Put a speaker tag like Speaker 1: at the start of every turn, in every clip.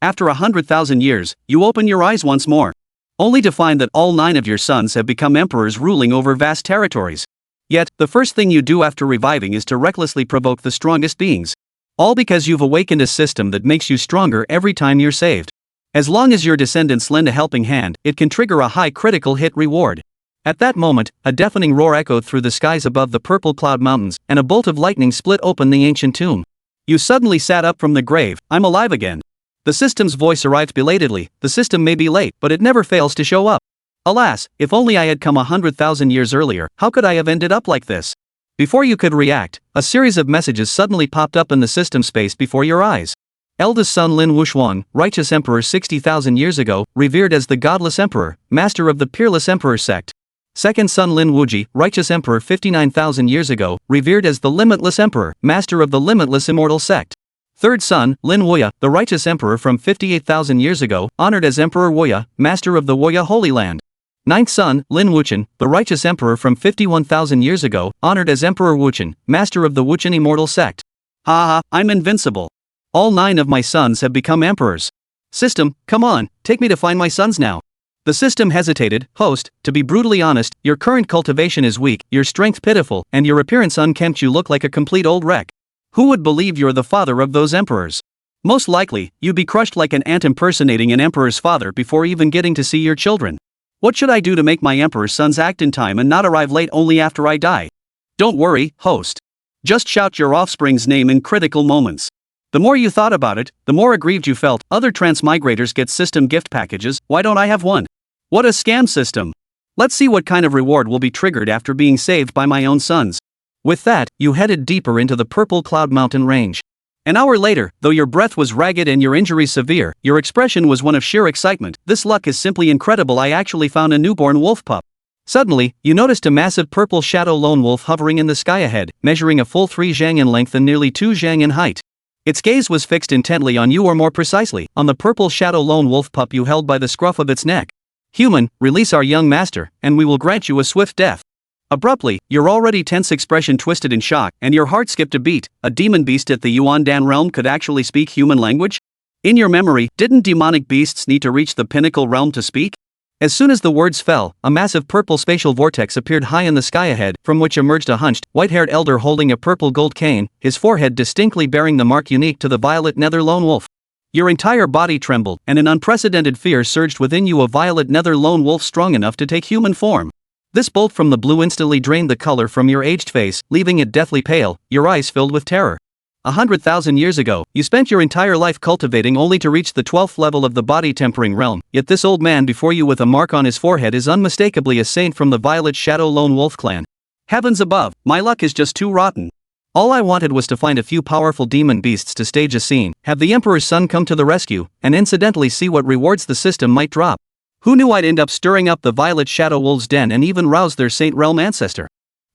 Speaker 1: After 100,000 years, you open your eyes once more, only to find that all 9 of your sons have become emperors ruling over vast territories. Yet, the first thing you do after reviving is to recklessly provoke the strongest beings. All because you've awakened a system that makes you stronger every time you're saved. As long as your descendants lend a helping hand, it can trigger a high critical hit reward. At that moment, a deafening roar echoed through the skies above the purple cloud mountains, and a bolt of lightning split open the ancient tomb. You suddenly sat up from the grave. I'm alive again. The system's voice arrived belatedly. The system may be late, but it never fails to show up. Alas, if only I had come 100,000 years earlier, how could I have ended up like this? Before you could react, a series of messages suddenly popped up in the system space before your eyes. Eldest son Lin Wuxuan, righteous emperor 60,000 years ago, revered as the godless emperor, master of the peerless emperor sect. Second son Lin Wuji, righteous emperor 59,000 years ago, revered as the limitless emperor, master of the limitless immortal sect. Third son, Lin Wuya, the righteous emperor from 58,000 years ago, honored as Emperor Wuya, master of the Wuya Holy Land. Ninth son, Lin Wuchen, the righteous emperor from 51,000 years ago, honored as Emperor Wuchen, master of the Wuchen immortal sect. Ha ha, I'm invincible. All 9 of my sons have become emperors. System, come on, take me to find my sons now. The system hesitated. Host, to be brutally honest, your current cultivation is weak, your strength pitiful, and your appearance unkempt. You look like a complete old wreck. Who would believe you're the father of those emperors? Most likely, you'd be crushed like an ant impersonating an emperor's father before even getting to see your children. What should I do to make my emperor's sons act in time and not arrive late only after I die? Don't worry, host. Just shout your offspring's name in critical moments. The more you thought about it, the more aggrieved you felt. Other transmigrators get system gift packages, why don't I have one? What a scam system. Let's see what kind of reward will be triggered after being saved by my own sons. With that, you headed deeper into the purple cloud mountain range. An hour later, though your breath was ragged and your injuries severe, your expression was one of sheer excitement. This luck is simply incredible. I actually found a newborn wolf pup. Suddenly, you noticed a massive purple shadow lone wolf hovering in the sky ahead, measuring a full 3 zhang in length and nearly 2 zhang in height. Its gaze was fixed intently on you, or more precisely, on the purple shadow lone wolf pup you held by the scruff of its neck. Human, release our young master, and we will grant you a swift death. Abruptly, your already tense expression twisted in shock, and your heart skipped a beat. A demon beast at the Yuan Dan realm could actually speak human language? In your memory, didn't demonic beasts need to reach the pinnacle realm to speak? As soon as the words fell, a massive purple spatial vortex appeared high in the sky ahead, from which emerged a hunched, white-haired elder holding a purple gold cane, his forehead distinctly bearing the mark unique to the violet nether lone wolf. Your entire body trembled, and an unprecedented fear surged within you. A violet nether lone wolf strong enough to take human form. This bolt from the blue instantly drained the color from your aged face, leaving it deathly pale, your eyes filled with terror. 100,000 years ago, you spent your entire life cultivating only to reach the 12th level of the body-tempering realm, yet this old man before you with a mark on his forehead is unmistakably a saint from the Violet Shadow Lone Wolf clan. Heavens above, my luck is just too rotten. All I wanted was to find a few powerful demon beasts to stage a scene, have the Emperor's son come to the rescue, and incidentally see what rewards the system might drop. Who knew I'd end up stirring up the Violet Shadow Wolves' den and even rouse their Saint Realm ancestor?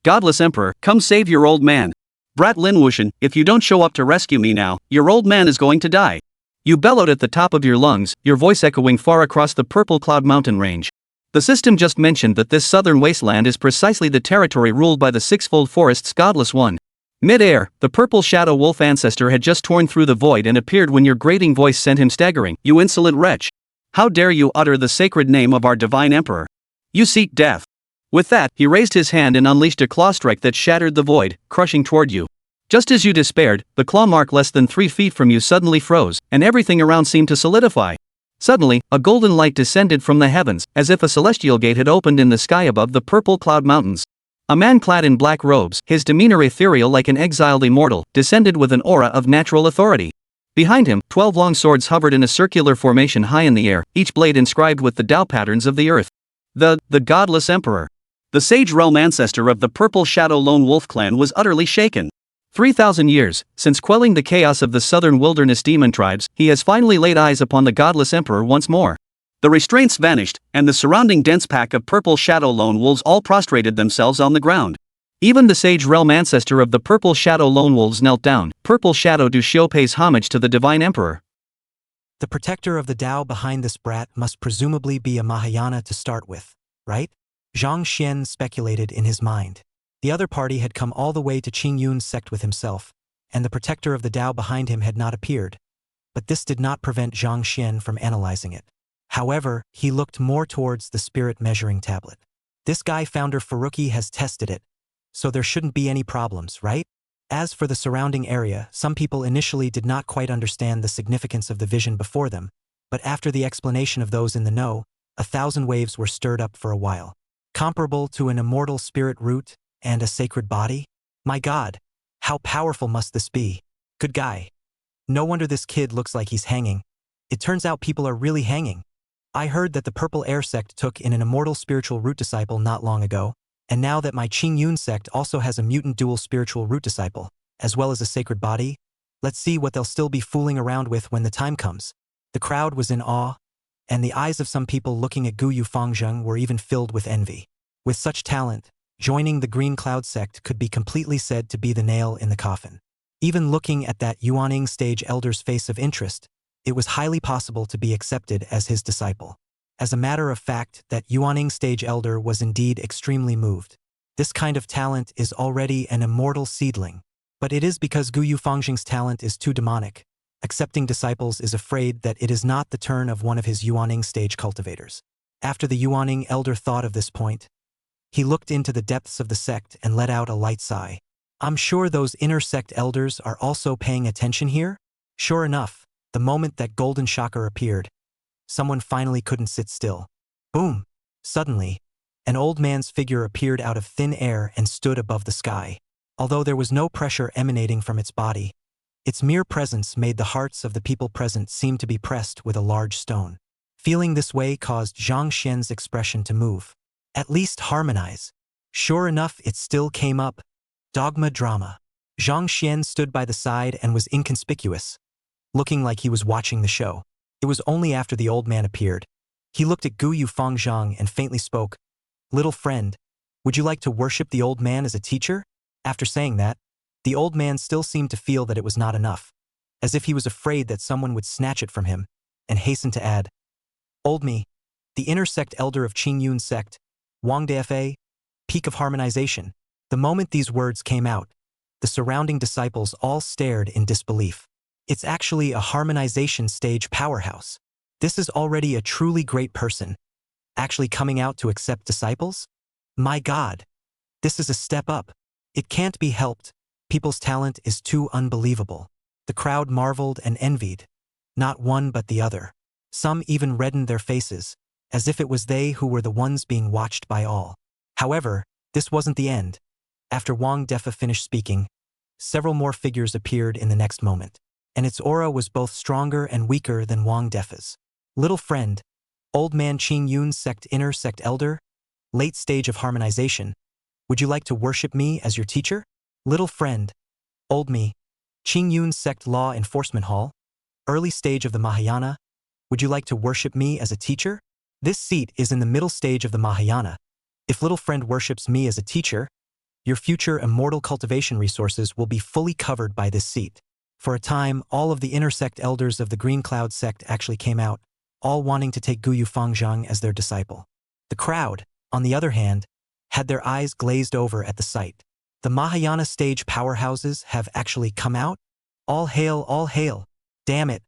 Speaker 1: Godless Emperor, come save your old man. Brat Lin Wuxian, if you don't show up to rescue me now, your old man is going to die. You bellowed at the top of your lungs, your voice echoing far across the purple cloud mountain range. The system just mentioned that this southern wasteland is precisely the territory ruled by the sixfold forest's godless one. Mid-air, the purple shadow wolf ancestor had just torn through the void and appeared when your grating voice sent him staggering. You insolent wretch! How dare you utter the sacred name of our divine emperor? You seek death. With that, he raised his hand and unleashed a claw strike that shattered the void, crushing toward you. Just as you despaired, the claw mark less than 3 feet from you suddenly froze, and everything around seemed to solidify. Suddenly, a golden light descended from the heavens, as if a celestial gate had opened in the sky above the purple cloud mountains. A man clad in black robes, his demeanor ethereal like an exiled immortal, descended with an aura of natural authority. Behind him, 12 long swords hovered in a circular formation high in the air, each blade inscribed with the Tao patterns of the earth. The godless emperor. The sage realm ancestor of the purple shadow lone wolf clan was utterly shaken. 3,000 years, since quelling the chaos of the southern wilderness demon tribes, he has finally laid eyes upon the godless emperor once more. The restraints vanished, and the surrounding dense pack of purple shadow lone wolves all prostrated themselves on the ground. Even the sage realm ancestor of the purple shadow lone wolves knelt down. Purple Shadow Du Xiu pays homage to the divine emperor.
Speaker 2: The protector of the Tao behind this brat must presumably be a Mahayana to start with, right? Zhang Xian speculated in his mind. The other party had come all the way to Qing Yun's sect with himself, and the protector of the Tao behind him had not appeared. but this did not prevent Zhang Xian from analyzing it. However, he looked more towards the spirit measuring tablet. This guy founder Faruqi has tested it, so there shouldn't be any problems, right? As for the surrounding area, some people initially did not quite understand the significance of the vision before them, but after the explanation of those in the know, 1,000 waves were stirred up for a while. Comparable to an immortal spirit root and a sacred body? My God, how powerful must this be? Good guy. No wonder this kid looks like he's hanging. It turns out people are really hanging. I heard that the Purple Air sect took in an immortal spiritual root disciple not long ago, and now that my Qing Yun sect also has a mutant dual spiritual root disciple, as well as a sacred body, let's see what they'll still be fooling around with when the time comes. The crowd was in awe, and the eyes of some people looking at Gu Yufangzheng were even filled with envy. With such talent, joining the Green Cloud sect could be completely said to be the nail in the coffin. Even looking at that Yuaning stage elder's face of interest, it was highly possible to be accepted as his disciple. As a matter of fact, that Yuaning stage elder was indeed extremely moved. This kind of talent is already an immortal seedling, but it is because Gu Yufangzheng's talent is too demonic. Accepting disciples is afraid that it is not the turn of one of his Yuaning stage cultivators. After the Yuaning elder thought of this point, he looked into the depths of the sect and let out a light sigh. I'm sure those inner sect elders are also paying attention here? Sure enough, the moment that golden shocker appeared, someone finally couldn't sit still. Boom! Suddenly, an old man's figure appeared out of thin air and stood above the sky. Although there was no pressure emanating from its body, its mere presence made the hearts of the people present seem to be pressed with a large stone. Feeling this way caused Zhang Xian's expression to move. At least harmonize. Sure enough, it still came up. Dogma drama. Zhang Xian stood by the side and was inconspicuous, looking like he was watching the show. It was only after the old man appeared. He looked at Gu Yufangzheng and faintly spoke, "Little friend, would you like to worship the old man as a teacher?" After saying that, the old man still seemed to feel that it was not enough, as if he was afraid that someone would snatch it from him, and hastened to add, "Old me, the inner sect elder of Qing Yun sect, Wang Defa, peak of harmonization." The moment these words came out, the surrounding disciples all stared in disbelief. It's actually a harmonization stage powerhouse. This is already a truly great person, actually coming out to accept disciples? My God, this is a step up. It can't be helped. People's talent is too unbelievable. The crowd marveled and envied, not one but the other. Some even reddened their faces, as if it was they who were the ones being watched by all. However, this wasn't the end. After Wang Defa finished speaking, several more figures appeared in the next moment, and its aura was both stronger and weaker than Wang Defa's. Little friend, old man Qing Yun sect inner sect elder, late stage of harmonization, would you like to worship me as your teacher? Little friend, old me, Qing Yun sect law enforcement hall, early stage of the Mahayana, would you like to worship me as a teacher? This seat is in the middle stage of the Mahayana. If little friend worships me as a teacher, your future immortal cultivation resources will be fully covered by this seat. For a time, all of the inner sect elders of the Green Cloud sect actually came out, all wanting to take Gu Yufangzheng as their disciple. The crowd, on the other hand, had their eyes glazed over at the sight. The Mahayana stage powerhouses have actually come out? All hail, all hail. Damn it.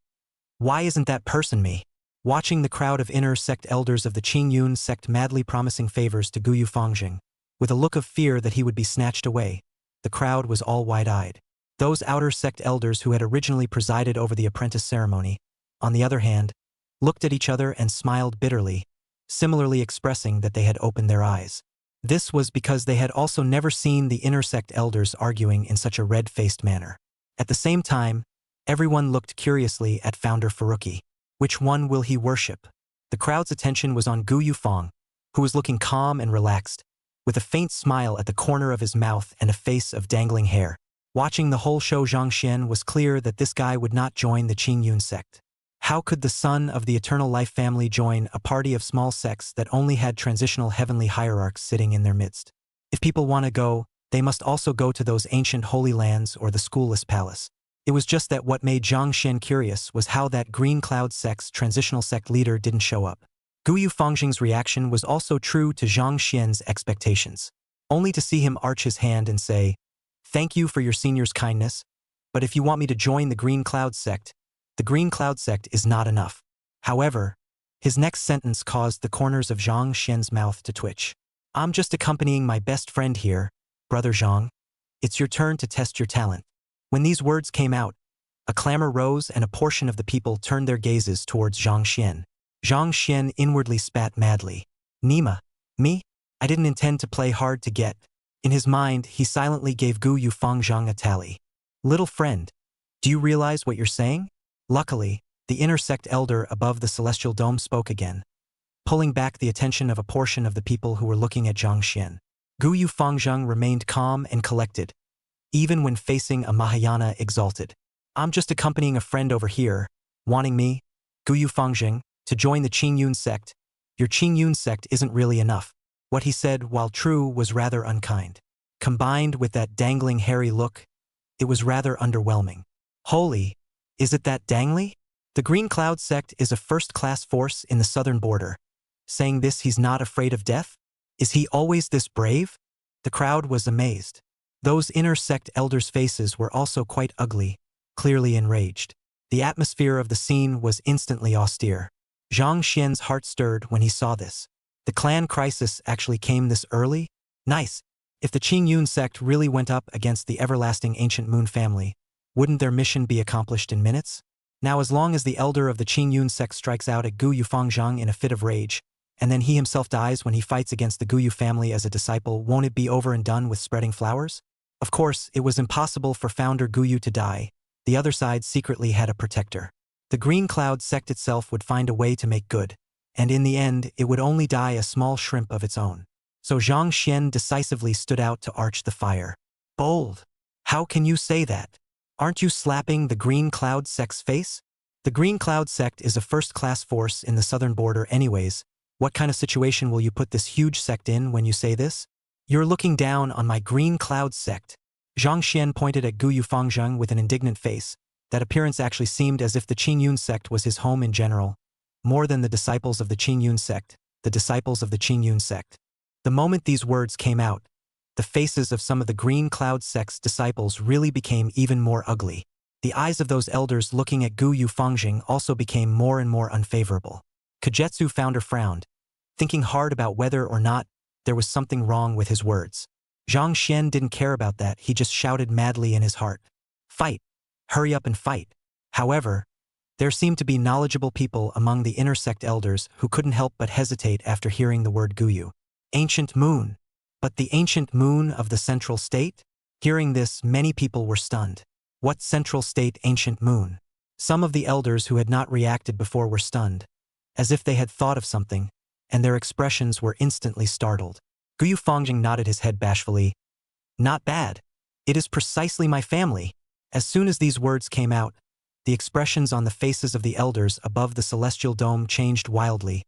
Speaker 2: Why isn't that person me? Watching the crowd of inner sect elders of the Qing Yun sect madly promising favors to Gu Yufangzheng, with a look of fear that he would be snatched away, the crowd was all wide-eyed. Those outer sect elders who had originally presided over the apprentice ceremony, on the other hand, looked at each other and smiled bitterly, similarly expressing that they had opened their eyes. This was because they had also never seen the inner sect elders arguing in such a red-faced manner. At the same time, everyone looked curiously at founder Faruqi. Which one will he worship? The crowd's attention was on Gu Yufang, who was looking calm and relaxed, with a faint smile at the corner of his mouth and a face of dangling hair. Watching the whole show, Zhang Xian was clear that this guy would not join the Qing Yun sect. How could the son of the Eternal Life family join a party of small sects that only had transitional heavenly hierarchs sitting in their midst? If people want to go, they must also go to those ancient holy lands or the schoolless palace. It was just that what made Zhang Xian curious was how that Green Cloud sect's transitional sect leader didn't show up. Gu Yufangzheng's reaction was also true to Zhang Xian's expectations, only to see him arch his hand and say, "Thank you for your senior's kindness, but if you want me to join the Green Cloud sect, the Green Cloud sect is not enough. However, his next sentence caused the corners of Zhang Xian's mouth to twitch. I'm just accompanying my best friend here, Brother Zhang. It's your turn to test your talent. When these words came out, a clamor rose and a portion of the people turned their gazes towards Zhang Xian. Zhang Xian inwardly spat madly. Nima, me? I didn't intend to play hard to get. In his mind, he silently gave Gu Yufang Zhang a tally. Little friend, do you realize what you're saying? Luckily, the inner sect elder above the celestial dome spoke again, pulling back the attention of a portion of the people who were looking at Zhang Xian. Gu Yufang Zhang remained calm and collected, even when facing a Mahayana exalted. I'm just accompanying a friend over here, wanting me, Gu Yufang Zhang, to join the Qingyun sect. Your Qingyun sect isn't really enough. What he said, while true, was rather unkind. Combined with that dangling hairy look, it was rather underwhelming. Holy, is it that dangly? The Green Cloud sect is a first-class force in the southern border. Saying this, he's not afraid of death? Is he always this brave? The crowd was amazed. Those inner sect elders' faces were also quite ugly, clearly enraged. The atmosphere of the scene was instantly austere. Zhang Xian's heart stirred when he saw this. The clan crisis actually came this early? Nice. If the Qingyun sect really went up against the everlasting ancient moon family, wouldn't their mission be accomplished in minutes? Now, as long as the elder of the Qingyun sect strikes out at Gu Yufang Zhang in a fit of rage, and then he himself dies when he fights against the Guyu family as a disciple, won't it be over and done with spreading flowers? Of course, it was impossible for founder Guyu to die. The other side secretly had a protector. The Green Cloud sect itself would find a way to make good, and in the end, it would only die a small shrimp of its own. So Zhang Xian decisively stood out to arch the fire. Bold! How can you say that? Aren't you slapping the Green Cloud sect's face? The Green Cloud sect is a first-class force in the southern border anyways. What kind of situation will you put this huge sect in when you say this? You're looking down on my Green Cloud sect. Zhang Xian pointed at Gu Yufang Zhang with an indignant face. That appearance actually seemed as if the Qingyun sect was his home in general, more than the disciples of the Qingyun sect, the disciples of the Qingyun sect. The moment these words came out, the faces of some of the Green Cloud sect's disciples really became even more ugly. The eyes of those elders looking at Gu Yufang Zhang also became more and more unfavorable. Kagetsu founder frowned, thinking hard about whether or not there was something wrong with his words. Zhang Xian didn't care about that, he just shouted madly in his heart. Fight! Hurry up and fight! However, there seemed to be knowledgeable people among the inner sect elders who couldn't help but hesitate after hearing the word Guyu. Ancient moon! But the ancient moon of the central state? Hearing this, many people were stunned. What central state ancient moon? Some of the elders who had not reacted before were stunned, as if they had thought of something, and their expressions were instantly startled. Gu Yufang nodded his head bashfully. Not bad. It is precisely my family. As soon as these words came out, the expressions on the faces of the elders above the celestial dome changed wildly,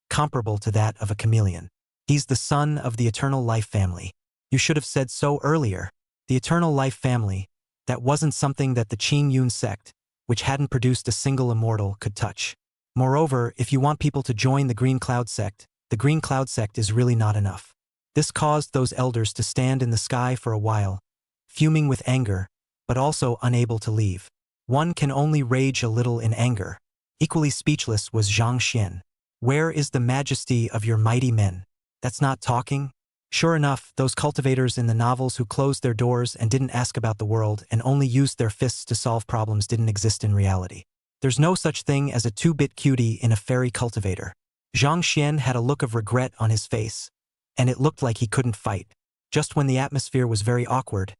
Speaker 2: comparable to that of a chameleon. He's the son of the eternal life family. You should have said so earlier. The eternal life family, that wasn't something that the Qingyun sect, which hadn't produced a single immortal, could touch. Moreover, if you want people to join the Green Cloud sect, the Green Cloud sect is really not enough. This caused those elders to stand in the sky for a while, fuming with anger, but also unable to leave. One can only rage a little in anger. Equally speechless was Zhang Xian. Where is the majesty of your mighty men? That's not talking? Sure enough, those cultivators in the novels who closed their doors and didn't ask about the world and only used their fists to solve problems didn't exist in reality. There's no such thing as a 2-bit cutie in a fairy cultivator. Zhang Xian had a look of regret on his face, and it looked like he couldn't fight. Just when the atmosphere was very awkward,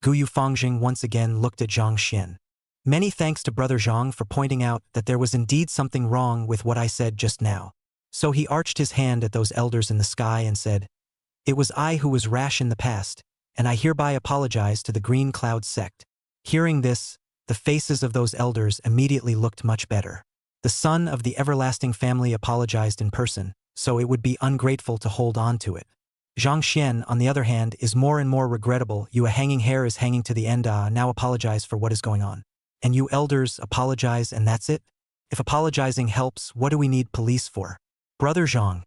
Speaker 2: Gu Yufang once again looked at Zhang Xian. Many thanks to Brother Zhang for pointing out that there was indeed something wrong with what I said just now. So he arched his hand at those elders in the sky and said, It was I who was rash in the past, and I hereby apologize to the Green Cloud sect. Hearing this, the faces of those elders immediately looked much better. The son of the everlasting family apologized in person, so it would be ungrateful to hold on to it. Zhang Xian, on the other hand, is more and more regrettable. You, a hanging hair is hanging to the end. Now apologize for what is going on. And you elders apologize and that's it? If apologizing helps, what do we need police for? Brother Zhang,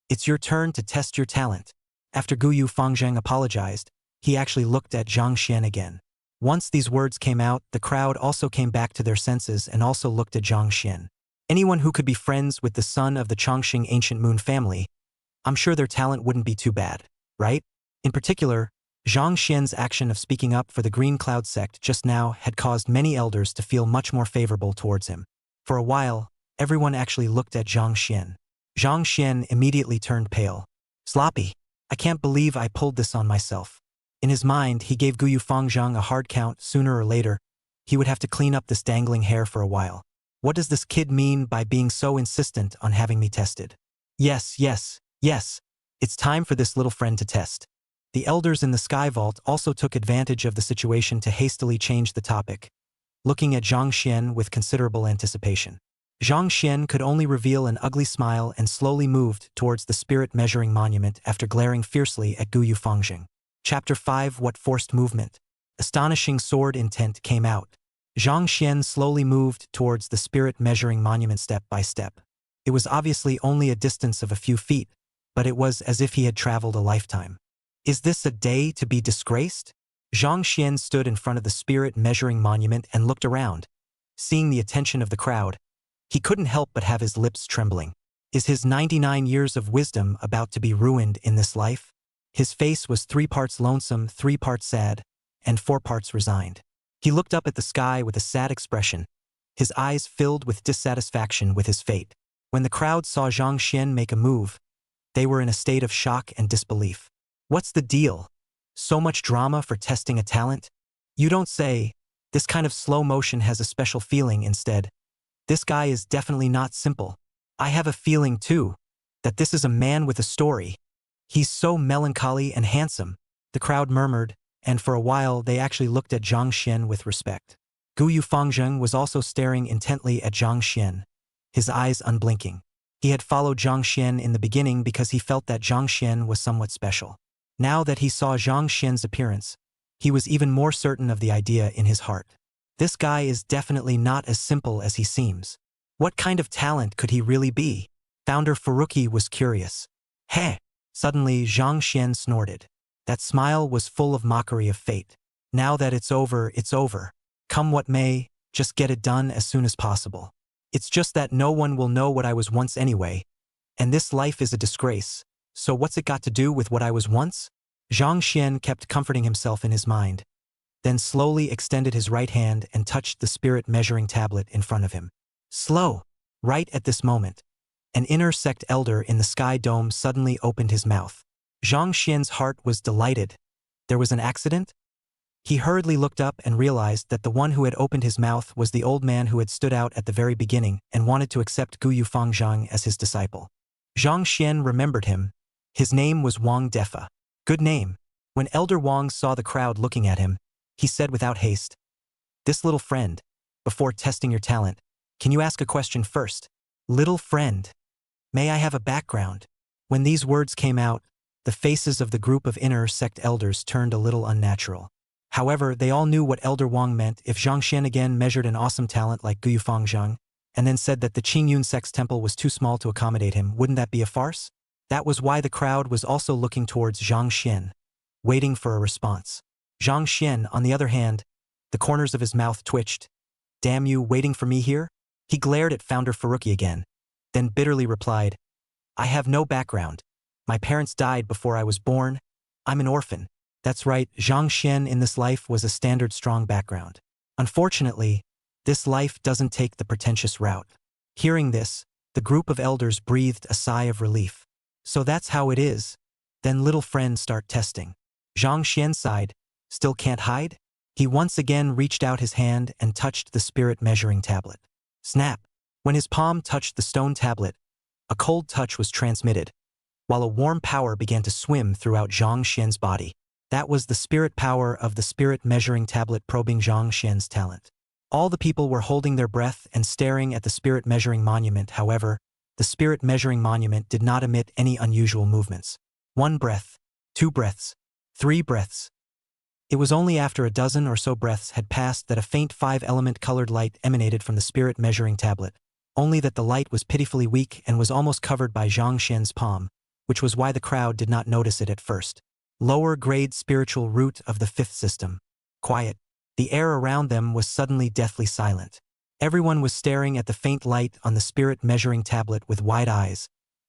Speaker 2: it's your turn to test your talent. After Gu Yufang apologized, he actually looked at Zhang Xian again. Once these words came out, the crowd also came back to their senses and also looked at Zhang Xian. Anyone who could be friends with the son of the Chongqing ancient moon family, I'm sure their talent wouldn't be too bad, right? In particular, Zhang Xian's action of speaking up for the Green Cloud sect just now had caused many elders to feel much more favorable towards him. For a while, everyone actually looked at Zhang Xian. Zhang Xian immediately turned pale. Sloppy. I can't believe I pulled this on myself. In his mind, he gave Guyu Fangzhang a hard count. Sooner or later, he would have to clean up this dangling hair for a while. What does this kid mean by being so insistent on having me tested? Yes. It's time for this little friend to test. The elders in the Sky Vault also took advantage of the situation to hastily change the topic, looking at Zhang Xian with considerable anticipation. Zhang Xian could only reveal an ugly smile and slowly moved towards the spirit measuring monument after glaring fiercely at Guyu Fangzhang. Chapter 5 What Forced Movement? Astonishing sword intent came out. Zhang Xian slowly moved towards the spirit measuring monument step by step. It was obviously only a distance of a few feet, but it was as if he had traveled a lifetime. Is this a day to be disgraced? Zhang Xian stood in front of the spirit measuring monument and looked around. Seeing the attention of the crowd, he couldn't help but have his lips trembling. Is his 99 years of wisdom about to be ruined in this life? His face was 3 parts lonesome, 3 parts sad, and 4 parts resigned. He looked up at the sky with a sad expression, his eyes filled with dissatisfaction with his fate. When the crowd saw Zhang Xian make a move, they were in a state of shock and disbelief. What's the deal? So much drama for testing a talent? You don't say. This kind of slow motion has a special feeling instead. This guy is definitely not simple. I have a feeling, too, that this is a man with a story. He's so melancholy and handsome, the crowd murmured, and for a while they actually looked at Zhang Xian with respect. Guyu Fangzheng was also staring intently at Zhang Xian, his eyes unblinking. He had followed Zhang Xian in the beginning because he felt that Zhang Xian was somewhat special. Now that he saw Zhang Xian's appearance, he was even more certain of the idea in his heart. This guy is definitely not as simple as he seems. What kind of talent could he really be? Founder Furuki was curious. Heh! Suddenly, Zhang Xian snorted. That smile was full of mockery of fate. Now that it's over, it's over. Come what may, just get it done as soon as possible. It's just that no one will know what I was once anyway, and this life is a disgrace. So what's it got to do with what I was once? Zhang Xian kept comforting himself in his mind, then slowly extended his right hand and touched the spirit measuring tablet in front of him. Slow! Right at this moment, an inner sect elder in the sky dome suddenly opened his mouth. Zhang Xian's heart was delighted. There was an accident? He hurriedly looked up and realized that the one who had opened his mouth was the old man who had stood out at the very beginning and wanted to accept Guyu Fangzhang as his disciple. Zhang Xian remembered him. His name was Wang Defa. Good name. When Elder Wang saw the crowd looking at him, he said without haste, "This little friend, before testing your talent, can you ask a question first? Little friend. May I have a background?" When these words came out, the faces of the group of inner sect elders turned a little unnatural. However, they all knew what Elder Wang meant. If Zhang Xian again measured an awesome talent like Guyu Fangzhang, and then said that the Qingyun sect's temple was too small to accommodate him, wouldn't that be a farce? That was why the crowd was also looking towards Zhang Xian, waiting for a response. Zhang Xian, on the other hand, the corners of his mouth twitched. Damn you, waiting for me here? He glared at Founder Furuki again, then bitterly replied, I have no background. My parents died before I was born. I'm an orphan. That's right, Zhang Xian in this life was a standard strong background. Unfortunately, this life doesn't take the pretentious route. Hearing this, the group of elders breathed a sigh of relief. So that's how it is. Then little friend start testing. Zhang Xian sighed. Still can't hide? He once again reached out his hand and touched the spirit measuring tablet. Snap! When his palm touched the stone tablet, a cold touch was transmitted, while a warm power began to swim throughout Zhang Xian's body. That was the spirit power of the spirit measuring tablet probing Zhang Xian's talent. All the people were holding their breath and staring at the spirit measuring monument. However, the spirit measuring monument did not emit any unusual movements. 1 breath, 2 breaths, 3 breaths. It was only after a dozen or so breaths had passed that a faint 5-element colored light emanated from the spirit measuring tablet, only that the light was pitifully weak and was almost covered by Zhang Xian's palm, which was why the crowd did not notice it at first. Lower grade spiritual root of the 5th system. Quiet. The air around them was suddenly deathly silent. Everyone was staring at the faint light on the spirit measuring tablet with wide eyes,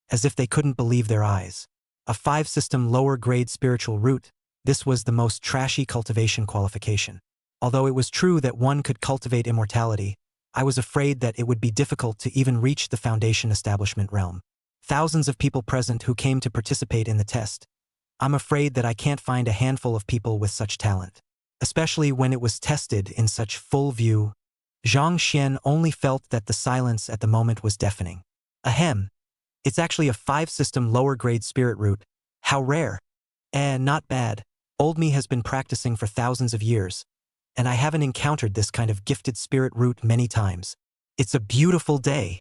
Speaker 2: as if they couldn't believe their eyes. A 5-system lower-grade spiritual root, this was the most trashy cultivation qualification. Although it was true that one could cultivate immortality, I was afraid that it would be difficult to even reach the foundation establishment realm. Thousands of people present who came to participate in the test. I'm afraid that I can't find a handful of people with such talent. Especially when it was tested in such full view. Zhang Xian only felt that the silence at the moment was deafening. Ahem. It's actually a 5-system lower-grade spirit root. How rare. Not bad. Old me has been practicing for thousands of years, and I haven't encountered this kind of gifted spirit root many times. It's a beautiful day.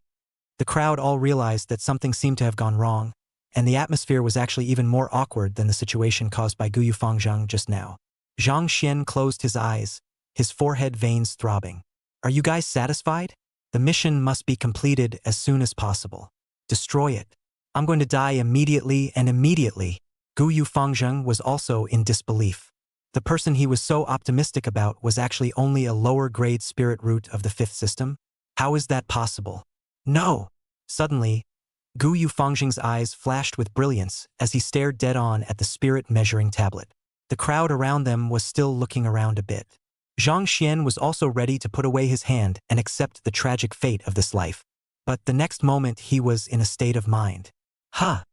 Speaker 2: The crowd all realized that something seemed to have gone wrong, and the atmosphere was actually even more awkward than the situation caused by Gu Yufangzhang just now. Zhang Xian closed his eyes, his forehead veins throbbing. Are you guys satisfied? The mission must be completed as soon as possible. Destroy it. I'm going to die immediately and immediately. Gu Yufangzhang was also in disbelief. The person he was so optimistic about was actually only a lower-grade spirit root of the 5th system? How is that possible? No! Suddenly, Gu Yufangzhang's eyes flashed with brilliance as he stared dead-on at the spirit measuring tablet. The crowd around them was still looking around a bit. Zhang Xian was also ready to put away his hand and accept the tragic fate of this life. But the next moment he was in a state of mind. Huh!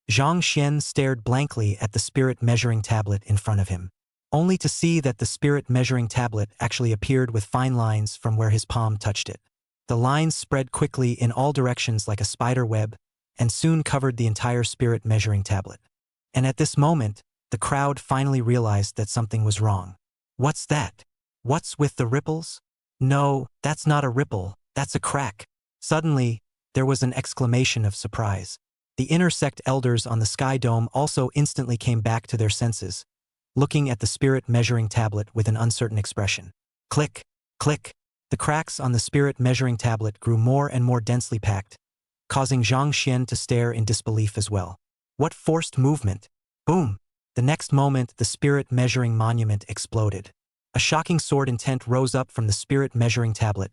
Speaker 2: Zhang Xian stared blankly at the spirit measuring tablet in front of him, only to see that the spirit measuring tablet actually appeared with fine lines from where his palm touched it. The lines spread quickly in all directions like a spider web, and soon covered the entire spirit measuring tablet. And at this moment, the crowd finally realized that something was wrong. What's that? What's with the ripples? No, that's not a ripple, that's a crack. Suddenly, there was an exclamation of surprise. The inner sect elders on the sky dome also instantly came back to their senses, looking at the spirit measuring tablet with an uncertain expression. Click, click. The cracks on the spirit measuring tablet grew more and more densely packed, causing Zhang Xian to stare in disbelief as well. What forced movement? Boom! The next moment, the spirit measuring monument exploded. A shocking sword intent rose up from the spirit measuring tablet,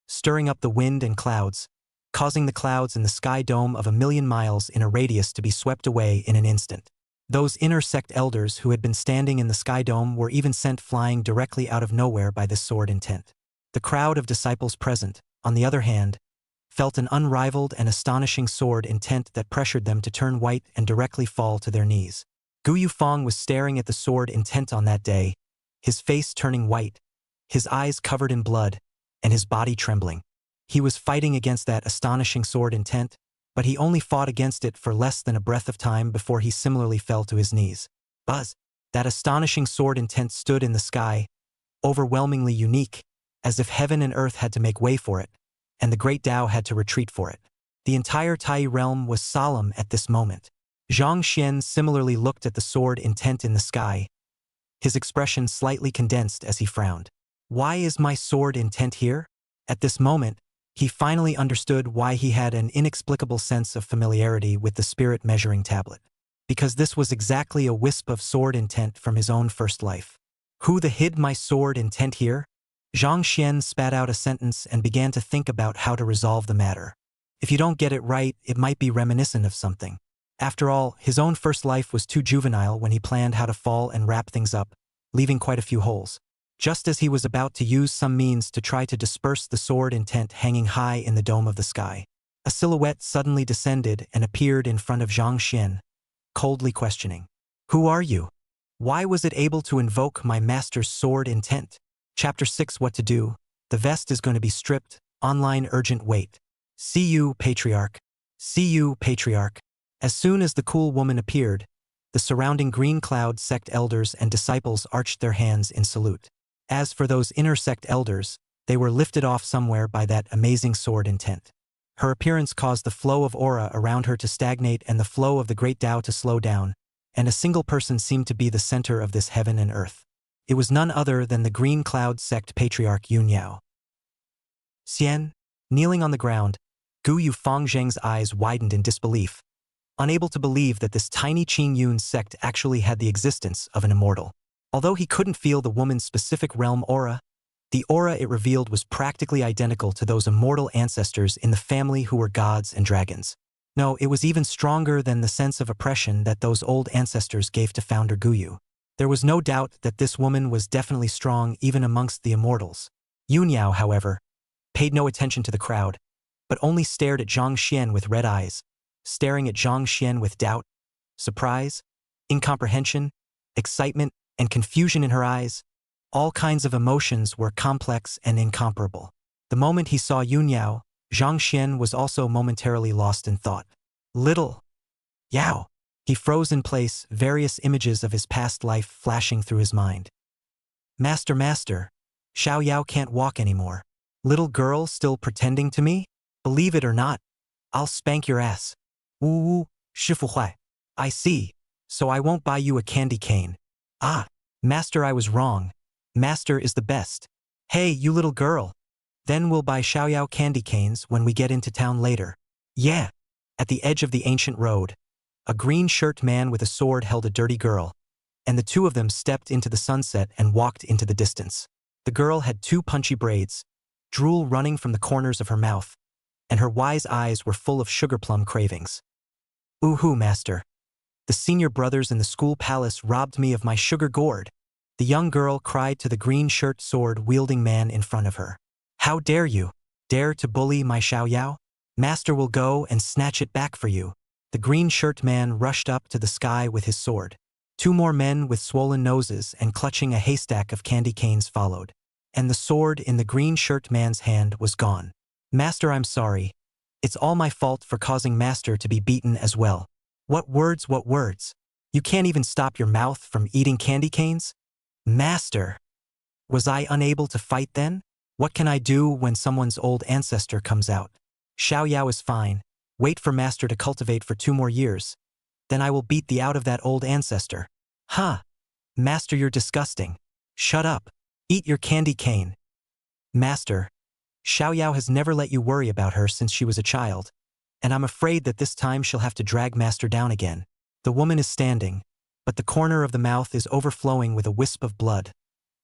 Speaker 2: stirring up the wind and clouds, causing the clouds in the sky dome of 1,000,000 miles in a radius to be swept away in an instant. Those inner sect elders who had been standing in the sky dome were even sent flying directly out of nowhere by this sword intent. The crowd of disciples present, on the other hand, felt an unrivaled and astonishing sword intent that pressured them to turn white and directly fall to their knees. Gu Yufang was staring at the sword intent on that day, his face turning white, his eyes covered in blood, and his body trembling. He was fighting against that astonishing sword intent, but he only fought against it for less than a breath of time before he similarly fell to his knees. Buzz! That astonishing sword intent stood in the sky, overwhelmingly unique, as if heaven and earth had to make way for it, and the great Tao had to retreat for it. The entire Tai realm was solemn at this moment. Zhang Xian similarly looked at the sword intent in the sky, his expression slightly condensed as he frowned. Why is my sword intent here? At this moment, he finally understood why he had an inexplicable sense of familiarity with the spirit measuring tablet. Because this was exactly a wisp of sword intent from his own first life. Who the hid my sword intent here? Zhang Xian spat out a sentence and began to think about how to resolve the matter. If you don't get it right, it might be reminiscent of something. After all, his own first life was too juvenile when he planned how to fall and wrap things up, leaving quite a few holes. Just as he was about to use some means to try to disperse the sword intent hanging high in the dome of the sky, a silhouette suddenly descended and appeared in front of Zhang Xian, coldly questioning. Who are you? Why was it able to invoke my master's sword intent? Chapter 6 What to Do. The vest is going to be stripped. Online urgent wait. See you, Patriarch. See you, Patriarch. As soon as the cool woman appeared, the surrounding green cloud sect elders and disciples arched their hands in salute. As for those inner sect elders, they were lifted off somewhere by that amazing sword intent. Her appearance caused the flow of aura around her to stagnate and the flow of the great Tao to slow down, and a single person seemed to be the center of this heaven and earth. It was none other than the green cloud sect patriarch Yun Yao. Xian, kneeling on the ground, Gu Yufangzhang's eyes widened in disbelief, unable to believe that this tiny Qing Yun sect actually had the existence of an immortal. Although he couldn't feel the woman's specific realm aura, The aura it revealed was practically identical to those immortal ancestors in the family who were gods and dragons. No, it was even stronger than the sense of oppression that those old ancestors gave to Founder Guyu. There was no doubt that this woman was definitely strong even amongst the immortals. Yunyao, however, paid no attention to the crowd, but only stared at Zhang Xian with red eyes, staring at Zhang Xian with doubt, surprise, incomprehension, excitement, and confusion in her eyes. All kinds of emotions were complex and incomparable. The moment he saw Yunyao, Zhang Xian was also momentarily lost in thought. Little Yao. He froze in place, various images of his past life flashing through his mind. Master, Xiao Yao can't walk anymore. Little girl still pretending to me? Believe it or not, I'll spank your ass. Woo, shifu huai. I see. So I won't buy you a candy cane. Ah, Master, I was wrong. Master is the best. Hey, you little girl. Then we'll buy Xiao Yao candy canes when we get into town later. Yeah. At the edge of the ancient road, a green shirt man with a sword held a dirty girl, and the two of them stepped into the sunset and walked into the distance. The girl had two punchy braids, drool running from the corners of her mouth, and her wise eyes were full of sugar plum cravings. Ooh-hoo, Master. The senior brothers in the school palace robbed me of my sugar gourd. The young girl cried to the green shirt sword-wielding man in front of her. How dare you? Dare to bully my Xiao Yao? Master will go and snatch it back for you. The green shirt man rushed up to the sky with his sword. Two more men with swollen noses and clutching a haystack of candy canes followed. And the sword in the green shirt man's hand was gone. Master, I'm sorry. It's all my fault for causing Master to be beaten as well. What words, what words? You can't even stop your mouth from eating candy canes? Master! Was I unable to fight then? What can I do when someone's old ancestor comes out? Xiao Yao is fine. Wait for Master to cultivate for 2 more years. Then I will beat the out of that old ancestor. Huh. Master, you're disgusting. Shut up. Eat your candy cane. Master, Xiao Yao has never let you worry about her since she was a child, and I'm afraid that this time she'll have to drag Master down again. The woman is standing, but the corner of the mouth is overflowing with a wisp of blood,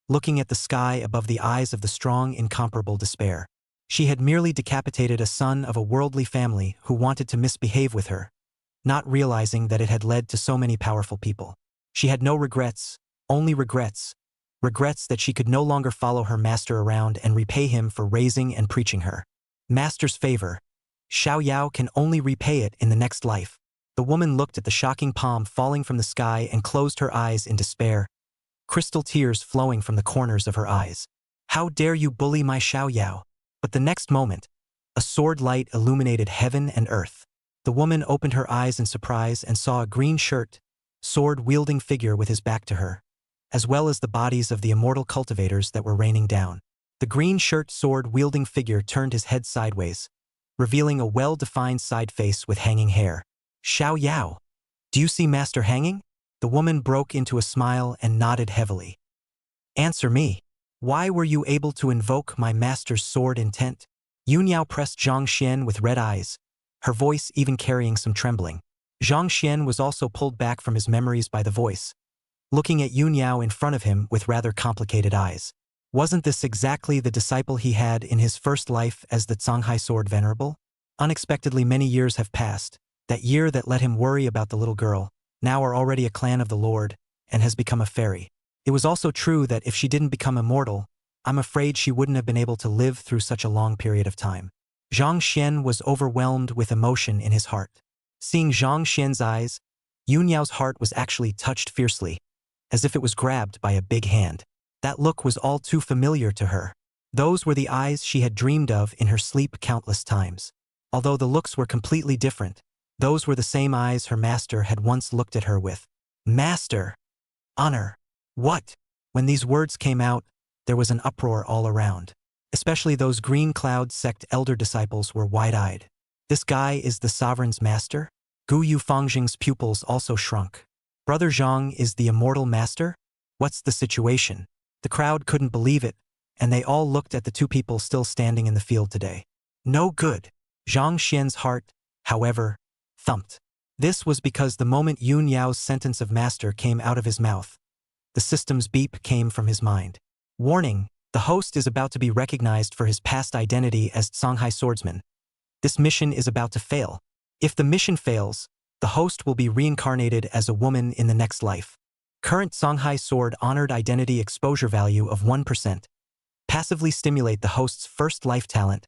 Speaker 2: looking at the sky above the eyes of the strong, incomparable despair. She had merely decapitated a son of a worldly family who wanted to misbehave with her, not realizing that it had led to so many powerful people. She had no regrets, only regrets. Regrets that she could no longer follow her master around and repay him for raising and preaching her. Master's favor. Xiao Yao can only repay it in the next life. The woman looked at the shocking palm falling from the sky and closed her eyes in despair, crystal tears flowing from the corners of her eyes. How dare you bully my Xiao Yao? But the next moment, a sword light illuminated heaven and earth. The woman opened her eyes in surprise and saw a green shirt, sword-wielding figure with his back to her, as well as the bodies of the immortal cultivators that were raining down. The green shirt sword-wielding figure turned his head sideways, revealing a well-defined side face with hanging hair. Xiao Yao, do you see Master hanging? The woman broke into a smile and nodded heavily. Answer me. Why were you able to invoke my master's sword intent? Yunyao pressed Zhang Xian with red eyes, her voice even carrying some trembling. Zhang Xian was also pulled back from his memories by the voice, looking at Yunyao in front of him with rather complicated eyes. Wasn't this exactly the disciple he had in his first life as the Zhanghai Sword Venerable? Unexpectedly many years have passed. That year that let him worry about the little girl, now are already a clan of the Lord, and has become a fairy. It was also true that if she didn't become immortal, I'm afraid she wouldn't have been able to live through such a long period of time. Zhang Xian was overwhelmed with emotion in his heart. Seeing Zhang Xian's eyes, Yunyao's heart was actually touched fiercely, as if it was grabbed by a big hand. That look was all too familiar to her. Those were the eyes she had dreamed of in her sleep countless times. Although the looks were completely different, those were the same eyes her master had once looked at her with. Master! Honor! What? When these words came out, there was an uproar all around. Especially those Green Cloud sect elder disciples were wide-eyed. This guy is the sovereign's master? Gu Yu Fangjing's pupils also shrunk. Brother Zhang is the immortal master? What's the situation? The crowd couldn't believe it, and they all looked at the two people still standing in the field today. No good. Zhang Xian's heart, however, thumped. This was because the moment Yun Yao's sentence of master came out of his mouth, the system's beep came from his mind. Warning, The host is about to be recognized for his past identity as Songhai swordsman. This mission is about to fail. If the mission fails, the host will be reincarnated as a woman in the next life. Current Songhai sword honored identity exposure value of 1%. Passively stimulate the host's first life talent,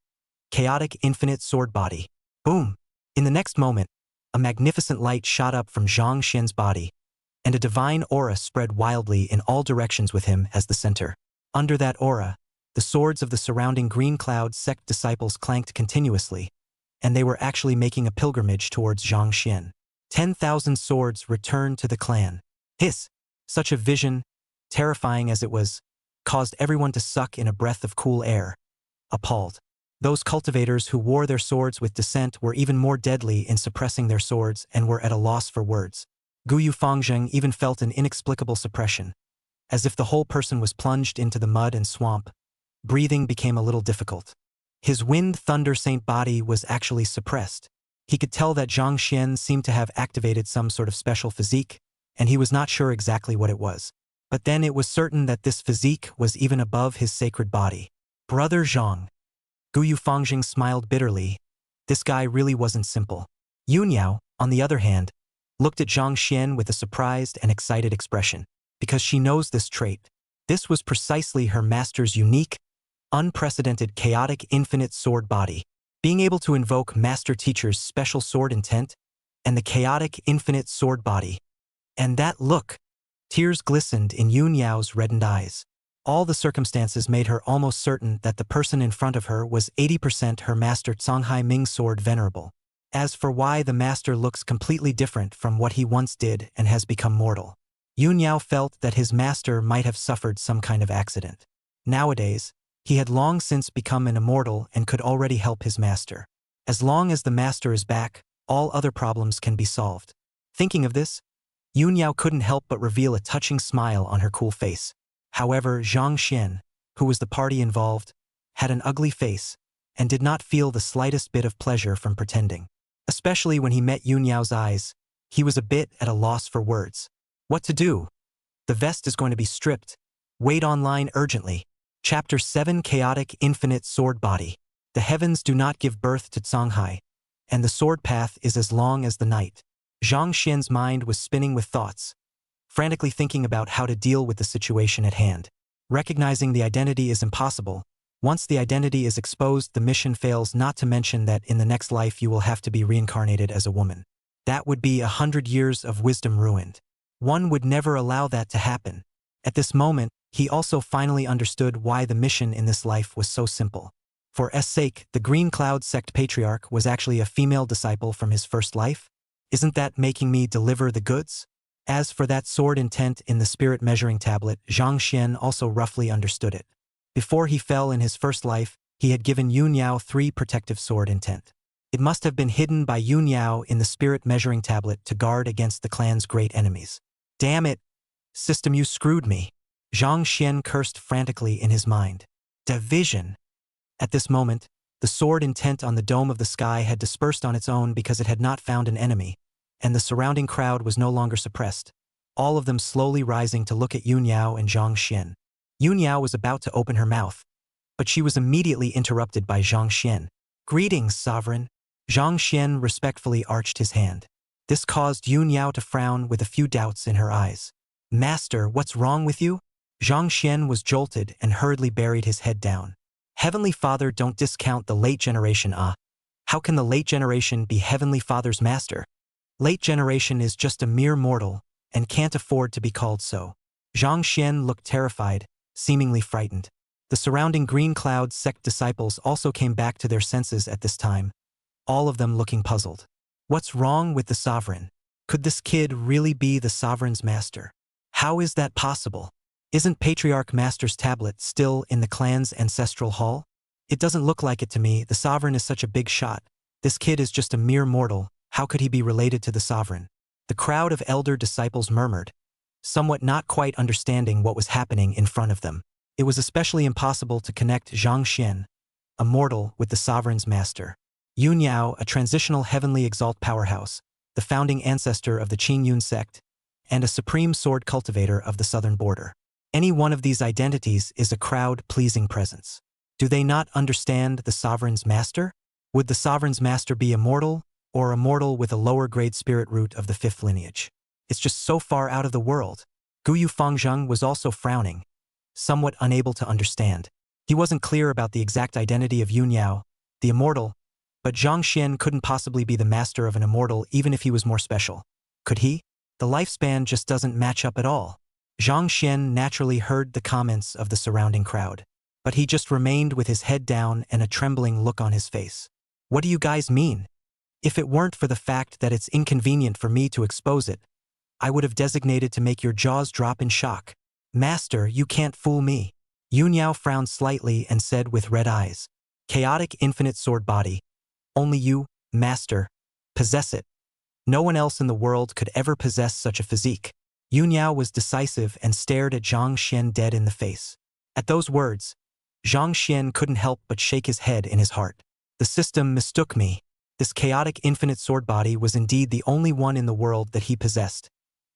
Speaker 2: chaotic infinite sword body. Boom! In the next moment, a magnificent light shot up from Zhang Xian's body, and a divine aura spread wildly in all directions with him as the center. Under that aura, the swords of the surrounding green cloud sect disciples clanked continuously, and they were actually making a pilgrimage towards Zhang Xian. 10,000 swords returned to the clan. Hiss! Such a vision, terrifying as it was, caused everyone to suck in a breath of cool air, appalled. Those cultivators who wore their swords with dissent were even more deadly in suppressing their swords and were at a loss for words. Guyu Fangzheng even felt an inexplicable suppression, as if the whole person was plunged into the mud and swamp. Breathing became a little difficult. His wind thunder saint body was actually suppressed. He could tell that Zhang Xian seemed to have activated some sort of special physique, and he was not sure exactly what it was. But then it was certain that this physique was even above his sacred body. Brother Zhang. Guyu Fangzheng smiled bitterly. This guy really wasn't simple. Yunyao, on the other hand, looked at Zhang Xian with a surprised and excited expression. Because she knows this trait. This was precisely her master's unique, unprecedented chaotic infinite sword body. Being able to invoke Master Teacher's special sword intent and the chaotic infinite sword body. And that look! Tears glistened in Yun Yao's reddened eyes. All the circumstances made her almost certain that the person in front of her was 80% her master Songhai Ming sword venerable. As for why the master looks completely different from what he once did and has become mortal. Yun Yao felt that his master might have suffered some kind of accident. Nowadays, he had long since become an immortal and could already help his master. As long as the master is back, all other problems can be solved. Thinking of this, Yun Yao couldn't help but reveal a touching smile on her cool face. However, Zhang Xian, who was the party involved, had an ugly face and did not feel the slightest bit of pleasure from pretending. Especially when he met Yun Yao's eyes, he was a bit at a loss for words. What to do? The vest is going to be stripped. Wait online urgently. Chapter 7 Chaotic Infinite Sword Body. The heavens do not give birth to Songhai, and the sword path is as long as the night. Zhang Xian's mind was spinning with thoughts, frantically thinking about how to deal with the situation at hand. Recognizing the identity is impossible. Once the identity is exposed, the mission fails, not to mention that in the next life you will have to be reincarnated as a woman. That would be 100 years of wisdom ruined. One would never allow that to happen. At this moment, he also finally understood why the mission in this life was so simple. For S sake, the Green Cloud sect patriarch was actually a female disciple from his first life? Isn't that making me deliver the goods? As for that sword intent in the spirit measuring tablet, Zhang Xian also roughly understood it. Before he fell in his first life, he had given Yun Yao 3 protective sword intent. It must have been hidden by Yun Yao in the spirit measuring tablet to guard against the clan's great enemies. Damn it! System, you screwed me. Zhang Xian cursed frantically in his mind. Division! At this moment, the sword intent on the dome of the sky had dispersed on its own because it had not found an enemy, and the surrounding crowd was no longer suppressed, all of them slowly rising to look at Yun Yao and Zhang Xian. Yun Yao was about to open her mouth, but she was immediately interrupted by Zhang Xian. Greetings, sovereign. Zhang Xian respectfully arched his hand. This caused Yun Yao to frown with a few doubts in her eyes. Master, what's wrong with you? Zhang Xian was jolted and hurriedly buried his head down. Heavenly Father, don't discount the late generation. How can the late generation be Heavenly Father's master? Late generation is just a mere mortal and can't afford to be called so. Zhang Xian looked terrified, seemingly frightened. The surrounding Green Cloud sect disciples also came back to their senses at this time, all of them looking puzzled. What's wrong with the sovereign? Could this kid really be the sovereign's master? How is that possible? Isn't Patriarch Master's tablet still in the clan's ancestral hall? It doesn't look like it to me. The sovereign is such a big shot. This kid is just a mere mortal. How could he be related to the sovereign? The crowd of elder disciples murmured, somewhat not quite understanding what was happening in front of them. It was especially impossible to connect Zhang Xian, a mortal, with the sovereign's master. Yun Yao, a transitional heavenly exalt powerhouse, the founding ancestor of the Qing Yun sect, and a supreme sword cultivator of the southern border. Any one of these identities is a crowd-pleasing presence. Do they not understand the sovereign's master? Would the sovereign's master be immortal, or immortal with a lower-grade spirit root of the fifth lineage? It's just so far out of the world. Guyu Fangzheng was also frowning, somewhat unable to understand. He wasn't clear about the exact identity of Yunyao, the immortal, but Zhang Xian couldn't possibly be the master of an immortal even if he was more special. Could he? The lifespan just doesn't match up at all. Zhang Xian naturally heard the comments of the surrounding crowd, but he just remained with his head down and a trembling look on his face. What do you guys mean? If it weren't for the fact that it's inconvenient for me to expose it, I would have designated to make your jaws drop in shock. Master, you can't fool me. Yunyao frowned slightly and said with red eyes, chaotic infinite sword body. Only you, master, possess it. No one else in the world could ever possess such a physique. Yunyao was decisive and stared at Zhang Xian dead in the face. At those words, Zhang Xian couldn't help but shake his head in his heart. The system mistook me. This chaotic infinite sword body was indeed the only one in the world that he possessed,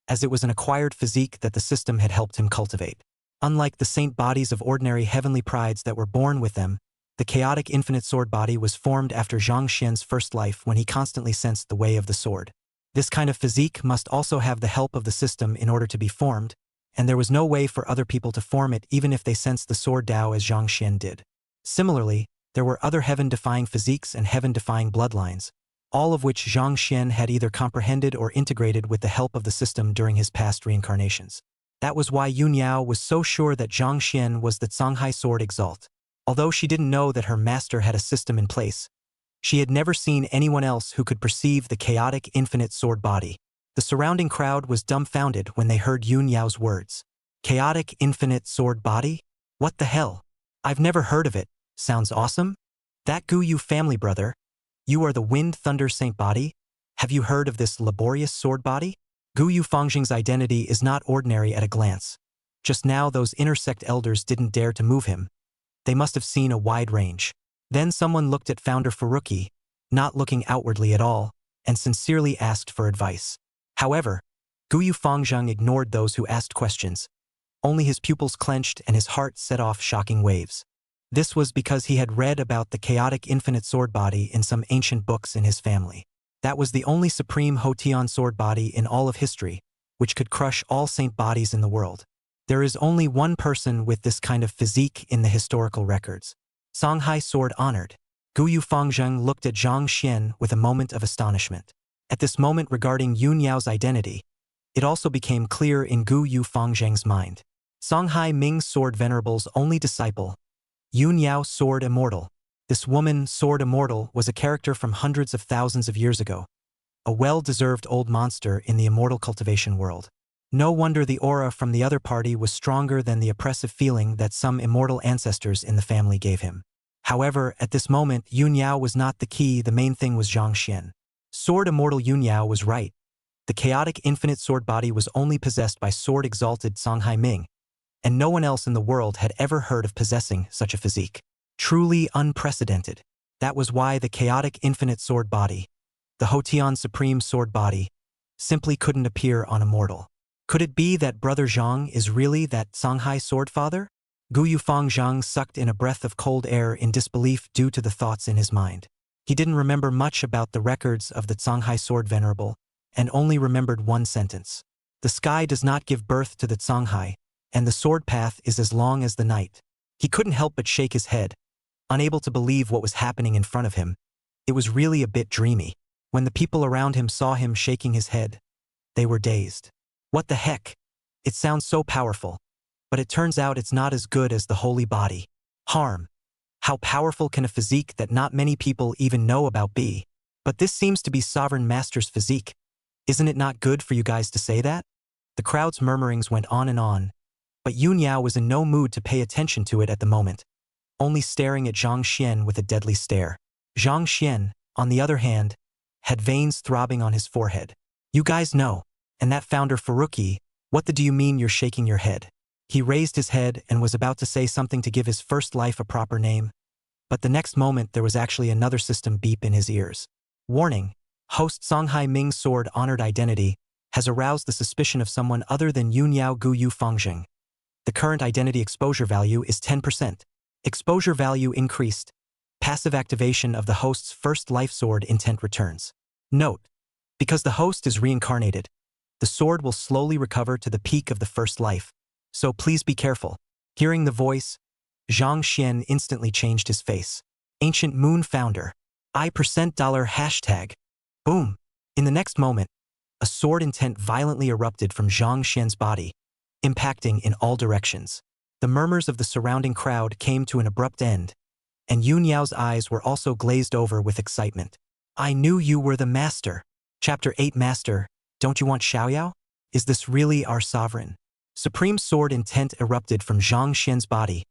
Speaker 2: as it was an acquired physique that the system had helped him cultivate. Unlike the saint bodies of ordinary heavenly prides that were born with them, the chaotic infinite sword body was formed after Zhang Xian's first life when he constantly sensed the way of the sword. This kind of physique must also have the help of the system in order to be formed, and there was no way for other people to form it even if they sensed the sword Tao as Zhang Xian did. Similarly, there were other heaven-defying physiques and heaven-defying bloodlines, all of which Zhang Xian had either comprehended or integrated with the help of the system during his past reincarnations. That was why Yunyao was so sure that Zhang Xian was the Songhai sword exalt. Although she didn't know that her master had a system in place, she had never seen anyone else who could perceive the chaotic infinite sword body. The surrounding crowd was dumbfounded when they heard Yunyao's words. Chaotic infinite sword body? What the hell? I've never heard of it. Sounds awesome? That Guyu family brother. You are the Wind Thunder Saint body? Have you heard of this laborious sword body? Guyu Fangzheng's identity is not ordinary at a glance. Just now those inner sect elders didn't dare to move him. They must have seen a wide range. Then someone looked at founder Faruqi, not looking outwardly at all, and sincerely asked for advice. However, Guyu Fangzheng ignored those who asked questions. Only his pupils clenched and his heart set off shocking waves. This was because he had read about the chaotic infinite sword body in some ancient books in his family. That was the only supreme Hotian sword body in all of history, which could crush all saint bodies in the world. There is only one person with this kind of physique in the historical records. Songhai sword honored. Guyu Fangzheng looked at Zhang Xian with a moment of astonishment. At this moment regarding Yunyao's identity, it also became clear in Guyu Fangzheng's mind. Songhai Ming's sword venerable's only disciple, Yunyao sword immortal. This woman, sword immortal, was a character from hundreds of thousands of years ago, a well-deserved old monster in the immortal cultivation world. No wonder the aura from the other party was stronger than the oppressive feeling that some immortal ancestors in the family gave him. However, at this moment, Yunyao was not the key, the main thing was Zhang Xian. Sword immortal Yunyao was right. The chaotic infinite sword body was only possessed by sword-exalted Songhai Ming, and no one else in the world had ever heard of possessing such a physique. Truly unprecedented. That was why the chaotic infinite sword body, the Hotian supreme sword body, simply couldn't appear on a mortal. Could it be that Brother Zhang is really that Songhai sword father? Guyu Fangzheng sucked in a breath of cold air in disbelief due to the thoughts in his mind. He didn't remember much about the records of the Songhai sword venerable, and only remembered one sentence. The sky does not give birth to the Songhai, and the sword path is as long as the night. He couldn't help but shake his head, unable to believe what was happening in front of him. It was really a bit dreamy. When the people around him saw him shaking his head, they were dazed. What the heck? It sounds so powerful. But it turns out it's not as good as the holy body. Harm. How powerful can a physique that not many people even know about be? But this seems to be Sovereign Master's physique. Isn't it not good for you guys to say that? The crowd's murmurings went on, but Yunyao was in no mood to pay attention to it at the moment, only staring at Zhang Xian with a deadly stare. Zhang Xian, on the other hand, had veins throbbing on his forehead. You guys know. And that founder Faruqi, what the do you mean you're shaking your head? He raised his head and was about to say something to give his first life a proper name, but the next moment there was actually another system beep in his ears. Warning, host Songhai Ming's sword honored identity has aroused the suspicion of someone other than Yunyao Guyu Fangzheng. The current identity exposure value is 10%. Exposure value increased. Passive activation of the host's first life sword intent returns. Note: because the host is reincarnated, the sword will slowly recover to the peak of the first life, so please be careful. Hearing the voice, Zhang Xian instantly changed his face. Ancient Moon Founder. $. Hashtag. Boom. In the next moment, a sword intent violently erupted from Zhang Xian's body, impacting in all directions. The murmurs of the surrounding crowd came to an abrupt end, and Yun Yao's eyes were also glazed over with excitement. I knew you were the master. Chapter 8 Master, don't you want Xiaoyao? Is this really our sovereign? Supreme sword intent erupted from Zhang Xian's body,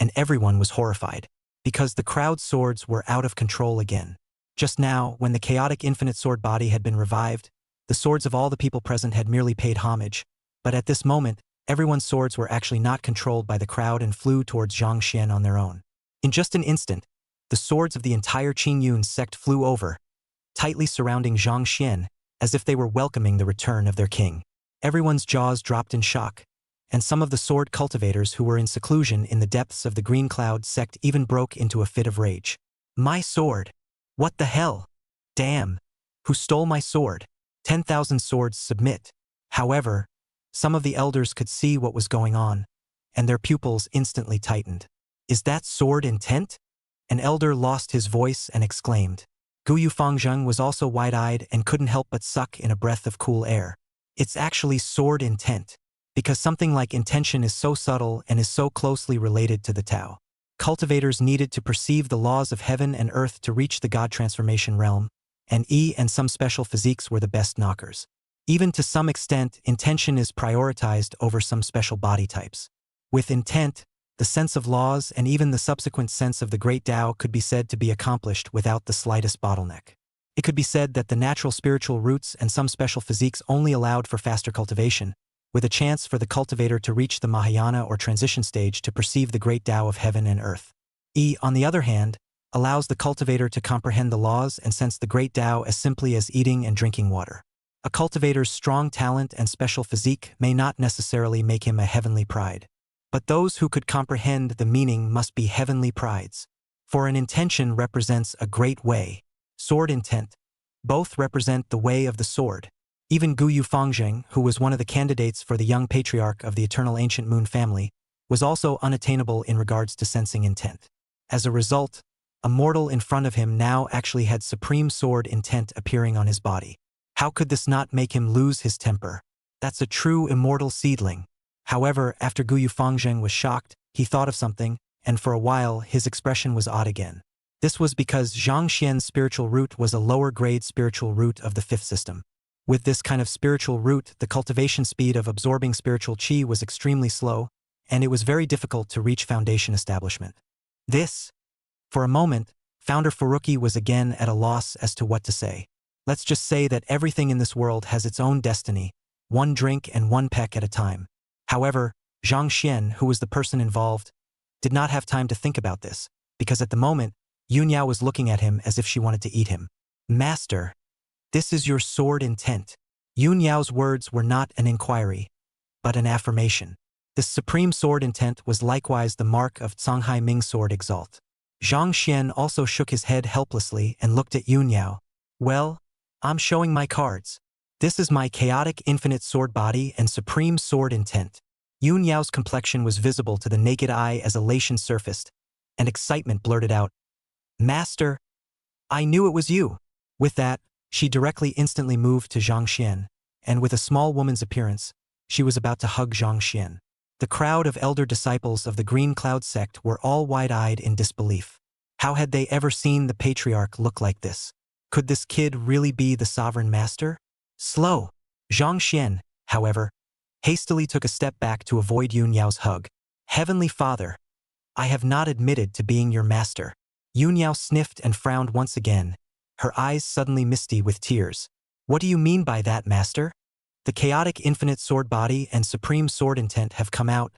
Speaker 2: and everyone was horrified, because the crowd's swords were out of control again. Just now, when the chaotic infinite sword body had been revived, the swords of all the people present had merely paid homage, but at this moment, everyone's swords were actually not controlled by the crowd and flew towards Zhang Xian on their own. In just an instant, the swords of the entire Qingyun sect flew over, tightly surrounding Zhang Xian, as if they were welcoming the return of their king. Everyone's jaws dropped in shock, and some of the sword cultivators who were in seclusion in the depths of the Green Cloud sect even broke into a fit of rage. My sword! What the hell? Damn! Who stole my sword? 10,000 swords submit. However, some of the elders could see what was going on, and their pupils instantly tightened. Is that sword intent? An elder lost his voice and exclaimed. Guyu Fangzheng was also wide-eyed and couldn't help but suck in a breath of cool air. It's actually sword intent, because something like intention is so subtle and is so closely related to the Tao. Cultivators needed to perceive the laws of heaven and earth to reach the God transformation realm, and and some special physiques were the best knockers. Even to some extent, intention is prioritized over some special body types. With intent, the sense of laws and even the subsequent sense of the great Tao could be said to be accomplished without the slightest bottleneck. It could be said that the natural spiritual roots and some special physiques only allowed for faster cultivation, with a chance for the cultivator to reach the Mahayana or transition stage to perceive the great Tao of heaven and earth. On the other hand, allows the cultivator to comprehend the laws and sense the great Tao as simply as eating and drinking water. A cultivator's strong talent and special physique may not necessarily make him a heavenly pride. But those who could comprehend the meaning must be heavenly prides. For an intention represents a great way. Sword intent. Both represent the way of the sword. Even Guyu Fangzheng, who was one of the candidates for the young patriarch of the eternal ancient moon family, was also unattainable in regards to sensing intent. As a result, a mortal in front of him now actually had supreme sword intent appearing on his body. How could this not make him lose his temper? That's a true immortal seedling. However, after Guyu Fangzheng was shocked, he thought of something, and for a while his expression was odd again. This was because Zhang Xian's spiritual root was a lower-grade spiritual root of the fifth system. With this kind of spiritual root, the cultivation speed of absorbing spiritual qi was extremely slow, and it was very difficult to reach foundation establishment. For a moment, Founder Furuki was again at a loss as to what to say. Let's just say that everything in this world has its own destiny, one drink and one peck at a time. However, Zhang Xian, who was the person involved, did not have time to think about this, because at the moment, Yun Yao was looking at him as if she wanted to eat him. Master, this is your sword intent. Yun Yao's words were not an inquiry, but an affirmation. This supreme sword intent was likewise the mark of Canghai Ming sword exalt. Zhang Xian also shook his head helplessly and looked at Yun Yao. Well, I'm showing my cards. This is my chaotic infinite sword body and supreme sword intent. Yun Yao's complexion was visible to the naked eye as elation surfaced, and excitement blurted out, Master, I knew it was you. With that, she directly instantly moved to Zhang Xian, and with a small woman's appearance, she was about to hug Zhang Xian. The crowd of elder disciples of the Green Cloud sect were all wide-eyed in disbelief. How had they ever seen the patriarch look like this? Could this kid really be the sovereign master? Slow. Zhang Xian, however, hastily took a step back to avoid Yun Yao's hug. Heavenly Father, I have not admitted to being your master. Yun Yao sniffed and frowned once again, her eyes suddenly misty with tears. What do you mean by that, master? The chaotic infinite sword body and supreme sword intent have come out,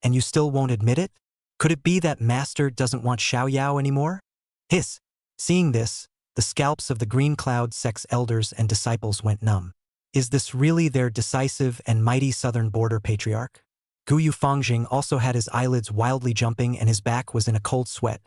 Speaker 2: and you still won't admit it? Could it be that master doesn't want Xiaoyao anymore? Hiss. Seeing this, the scalps of the Green Cloud sect's elders and disciples went numb. Is this really their decisive and mighty southern border patriarch? Gu Fangjing also had his eyelids wildly jumping and his back was in a cold sweat.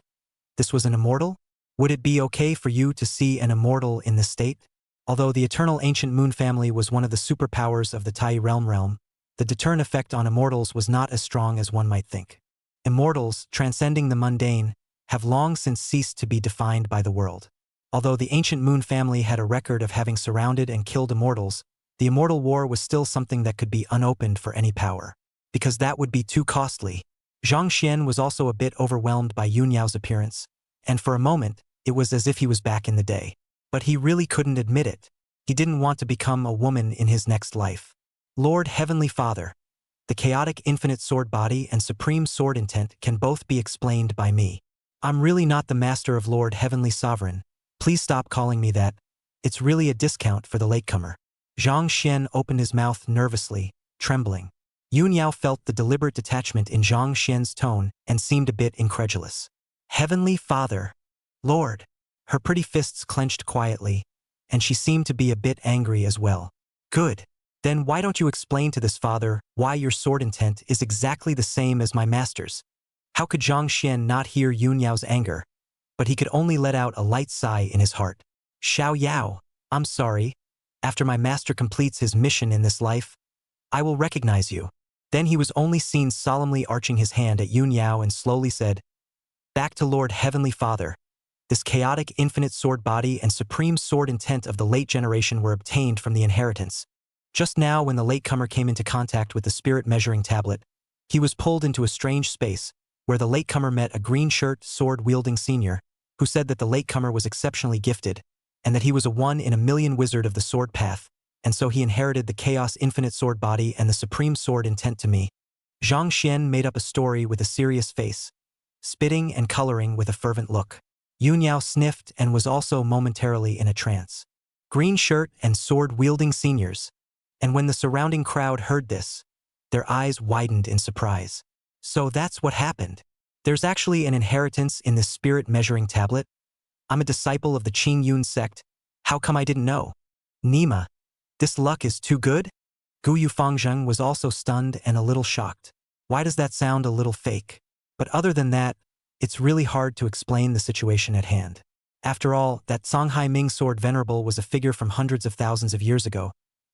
Speaker 2: This was an immortal? Would it be okay for you to see an immortal in this state? Although the eternal ancient moon family was one of the superpowers of the Tai realm, the deterrent effect on immortals was not as strong as one might think. Immortals, transcending the mundane, have long since ceased to be defined by the world. Although the ancient moon family had a record of having surrounded and killed immortals, the immortal war was still something that could be unopened for any power. Because that would be too costly. Zhang Xian was also a bit overwhelmed by Yun Yao's appearance, and for a moment, it was as if he was back in the day. But he really couldn't admit it. He didn't want to become a woman in his next life. Lord Heavenly Father, the chaotic infinite sword body and supreme sword intent can both be explained by me. I'm really not the master of Lord Heavenly Sovereign. Please stop calling me that. It's really a discount for the latecomer. Zhang Xian opened his mouth nervously, trembling. Yun Yao felt the deliberate detachment in Zhang Xian's tone and seemed a bit incredulous. Heavenly Father. Lord. Her pretty fists clenched quietly, and she seemed to be a bit angry as well. Good. Then why don't you explain to this father why your sword intent is exactly the same as my master's? How could Zhang Xian not hear Yun Yao's anger? But he could only let out a light sigh in his heart. Xiao Yao, I'm sorry. After my master completes his mission in this life, I will recognize you. Then he was only seen solemnly arching his hand at Yun Yao and slowly said, Back to Lord Heavenly Father. This chaotic infinite sword body and supreme sword intent of the late generation were obtained from the inheritance. Just now when the latecomer came into contact with the spirit measuring tablet, he was pulled into a strange space, where the latecomer met a green-shirt, sword-wielding senior, who said that the latecomer was exceptionally gifted, and that he was a one-in-a-million wizard of the sword path, and so he inherited the chaos infinite sword body and the supreme sword intent to me. Zhang Xian made up a story with a serious face, spitting and coloring with a fervent look. Yun Yao sniffed and was also momentarily in a trance. Green shirt and sword-wielding seniors. And when the surrounding crowd heard this, their eyes widened in surprise. So that's what happened. There's actually an inheritance in this spirit measuring tablet. I'm a disciple of the Qing Yun sect. How come I didn't know? Nima. This luck is too good? Gu Fangjing was also stunned and a little shocked. Why does that sound a little fake? But other than that, it's really hard to explain the situation at hand. After all, that Songhai Ming sword venerable was a figure from hundreds of thousands of years ago.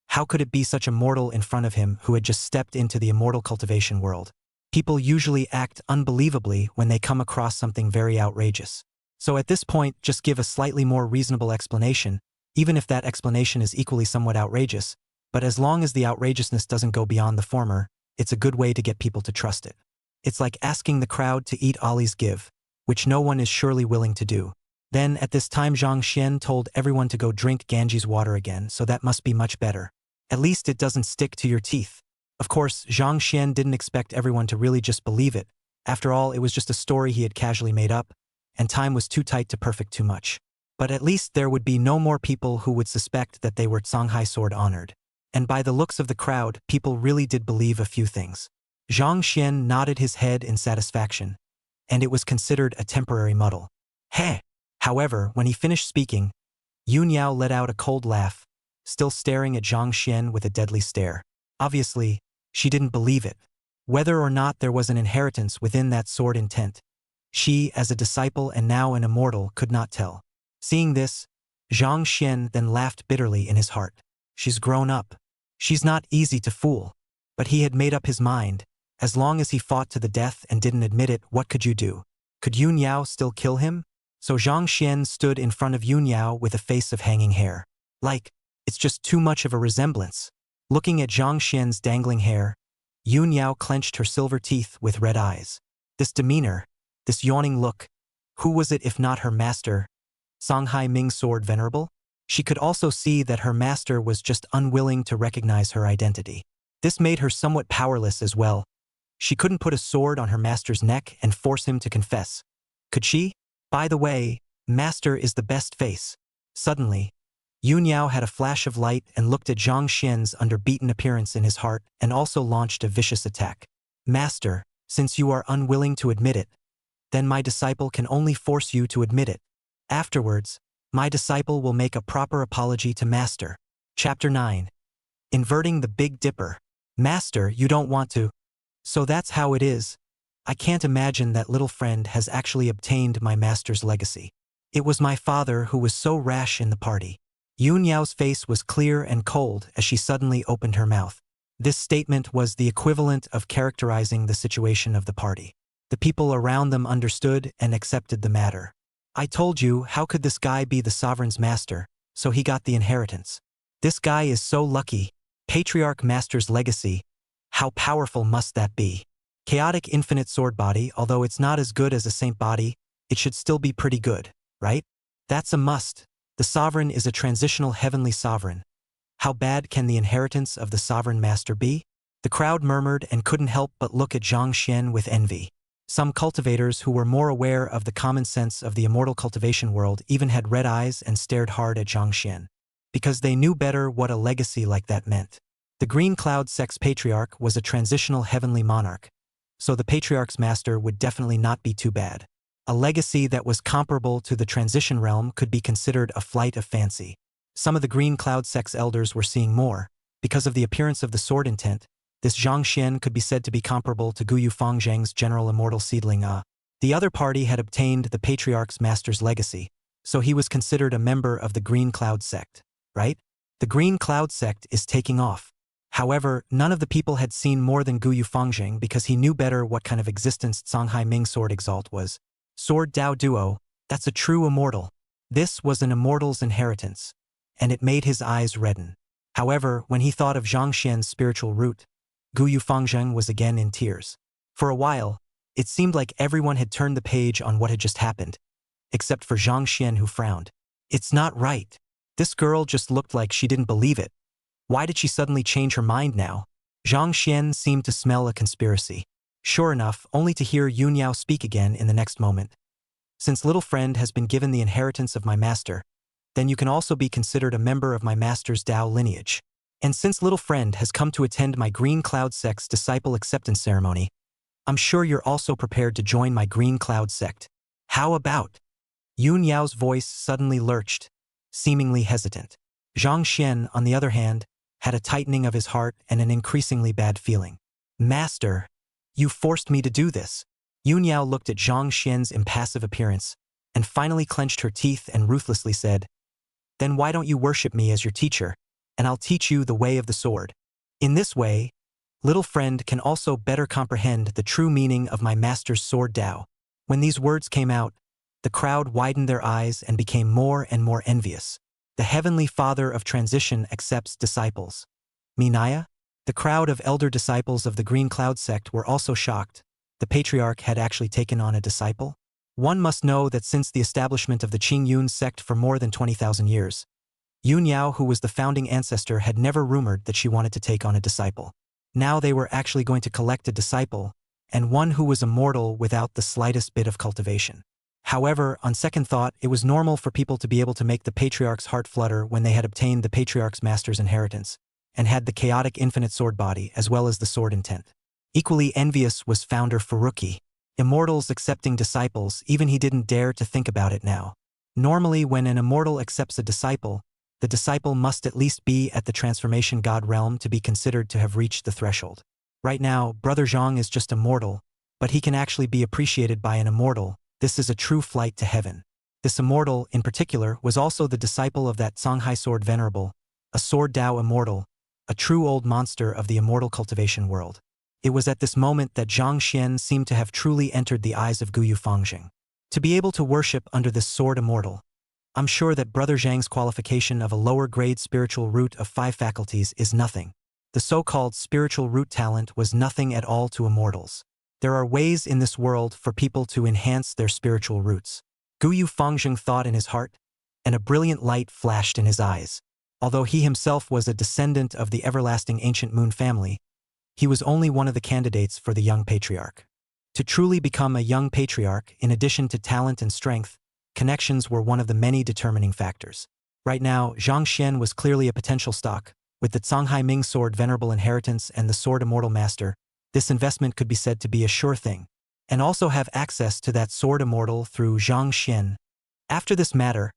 Speaker 2: How could it be such a mortal in front of him who had just stepped into the immortal cultivation world? People usually act unbelievably when they come across something very outrageous. So at this point, just give a slightly more reasonable explanation, even if that explanation is equally somewhat outrageous, but as long as the outrageousness doesn't go beyond the former, it's a good way to get people to trust it. It's like asking the crowd to eat Ali's give, which no one is surely willing to do. Then, at this time Zhang Xian told everyone to go drink Ganges water again, so that must be much better. At least it doesn't stick to your teeth. Of course, Zhang Xian didn't expect everyone to really just believe it. After all, it was just a story he had casually made up, and time was too tight to perfect too much. But at least there would be no more people who would suspect that they were Songhai sword honored. And by the looks of the crowd, people really did believe a few things. Zhang Xian nodded his head in satisfaction, and it was considered a temporary muddle. Heh! However, when he finished speaking, Yun Yao let out a cold laugh, still staring at Zhang Xian with a deadly stare. Obviously, she didn't believe it. Whether or not there was an inheritance within that sword intent, she, as a disciple and now an immortal, could not tell. Seeing this, Zhang Xian then laughed bitterly in his heart. She's grown up. She's not easy to fool. But he had made up his mind. As long as he fought to the death and didn't admit it, what could you do? Could Yun Yao still kill him? So Zhang Xian stood in front of Yun Yao with a face of hanging hair. Like, it's just too much of a resemblance. Looking at Zhang Xian's dangling hair, Yun Yao clenched her silver teeth with red eyes. This demeanor, this yawning look, who was it if not her master, Songhai Ming sword venerable? She could also see that her master was just unwilling to recognize her identity. This made her somewhat powerless as well. She couldn't put a sword on her master's neck and force him to confess. Could she? By the way, master is the best face. Suddenly, Yun Yao had a flash of light and looked at Zhang Xian's underbeaten appearance in his heart and also launched a vicious attack. Master, since you are unwilling to admit it, then my disciple can only force you to admit it. Afterwards, my disciple will make a proper apology to Master. Chapter 9. Inverting the Big Dipper. Master, you don't want to. So that's how it is. I can't imagine that little friend has actually obtained my master's legacy. It was my father who was so rash in the party. Yun Yao's face was clear and cold as she suddenly opened her mouth. This statement was the equivalent of characterizing the situation of the party. The people around them understood and accepted the matter. I told you, how could this guy be the sovereign's master? So he got the inheritance. This guy is so lucky. Patriarch master's legacy. How powerful must that be? Chaotic infinite sword body, although it's not as good as a saint body, it should still be pretty good, right? That's a must. The sovereign is a transitional heavenly sovereign. How bad can the inheritance of the sovereign master be? The crowd murmured and couldn't help but look at Zhang Xian with envy. Some cultivators who were more aware of the common sense of the immortal cultivation world even had red eyes and stared hard at Zhang Xian, because they knew better what a legacy like that meant. The Green Cloud Sect's patriarch was a transitional heavenly monarch, so the patriarch's master would definitely not be too bad. A legacy that was comparable to the transition realm could be considered a flight of fancy. Some of the Green Cloud Sect's elders were seeing more. Because of the appearance of the sword intent, this Zhang Xian could be said to be comparable to Guyu Fangzheng's general immortal seedling The other party had obtained the patriarch's master's legacy, so he was considered a member of the Green Cloud Sect, right? The Green Cloud Sect is taking off. However, none of the people had seen more than Guyu Fangzheng because he knew better what kind of existence Songhai Ming Sword Exalt was. Sword Dao Duo, that's a true immortal. This was an immortal's inheritance, and it made his eyes redden. However, when he thought of Zhang Xian's spiritual root, Guyu Fangzheng was again in tears. For a while, it seemed like everyone had turned the page on what had just happened, except for Zhang Xian, who frowned. It's not right. This girl just looked like she didn't believe it. Why did she suddenly change her mind now? Zhang Xian seemed to smell a conspiracy. Sure enough, only to hear Yun Yao speak again in the next moment. Since little friend has been given the inheritance of my master, then you can also be considered a member of my master's Dao lineage. And since little friend has come to attend my Green Cloud Sect's disciple acceptance ceremony, I'm sure you're also prepared to join my Green Cloud Sect. How about? Yun Yao's voice suddenly lurched, seemingly hesitant. Zhang Xian, on the other hand, had a tightening of his heart and an increasingly bad feeling. Master, you forced me to do this. Yun Yao looked at Zhang Xian's impassive appearance and finally clenched her teeth and ruthlessly said, "Then why don't you worship me as your teacher, and I'll teach you the way of the sword." In this way, little friend can also better comprehend the true meaning of my master's sword Dao. When these words came out, the crowd widened their eyes and became more and more envious. The Heavenly Father of Transition accepts disciples. Minaya? The crowd of elder disciples of the Green Cloud Sect were also shocked. The patriarch had actually taken on a disciple? One must know that since the establishment of the Qing Yun sect for more than 20,000 years, Yun Yao, who was the founding ancestor, had never rumored that she wanted to take on a disciple. Now they were actually going to collect a disciple, and one who was immortal without the slightest bit of cultivation. However, on second thought, it was normal for people to be able to make the patriarch's heart flutter when they had obtained the patriarch's master's inheritance, and had the chaotic infinite sword body as well as the sword intent. Equally envious was founder Faruqi. Immortals accepting disciples, even he didn't dare to think about it now. Normally, when an immortal accepts a disciple, the disciple must at least be at the transformation god realm to be considered to have reached the threshold. Right now, Brother Zhang is just a mortal, but he can actually be appreciated by an immortal. This is a true flight to heaven. This immortal, in particular, was also the disciple of that Songhai sword venerable, a sword Dao immortal, a true old monster of the immortal cultivation world. It was at this moment that Zhang Xian seemed to have truly entered the eyes of Guyu Fangzheng. To be able to worship under this sword immortal, I'm sure that Brother Zhang's qualification of a lower-grade spiritual root of 5 faculties is nothing. The so-called spiritual root talent was nothing at all to immortals. There are ways in this world for people to enhance their spiritual roots. Guyu Fangzheng thought in his heart, and a brilliant light flashed in his eyes. Although he himself was a descendant of the everlasting ancient moon family, he was only one of the candidates for the young patriarch. To truly become a young patriarch, in addition to talent and strength, connections were one of the many determining factors. Right now, Zhang Xian was clearly a potential stock. With the Songhai Ming sword venerable inheritance and the sword immortal master, this investment could be said to be a sure thing, and also have access to that sword immortal through Zhang Xian. After this matter,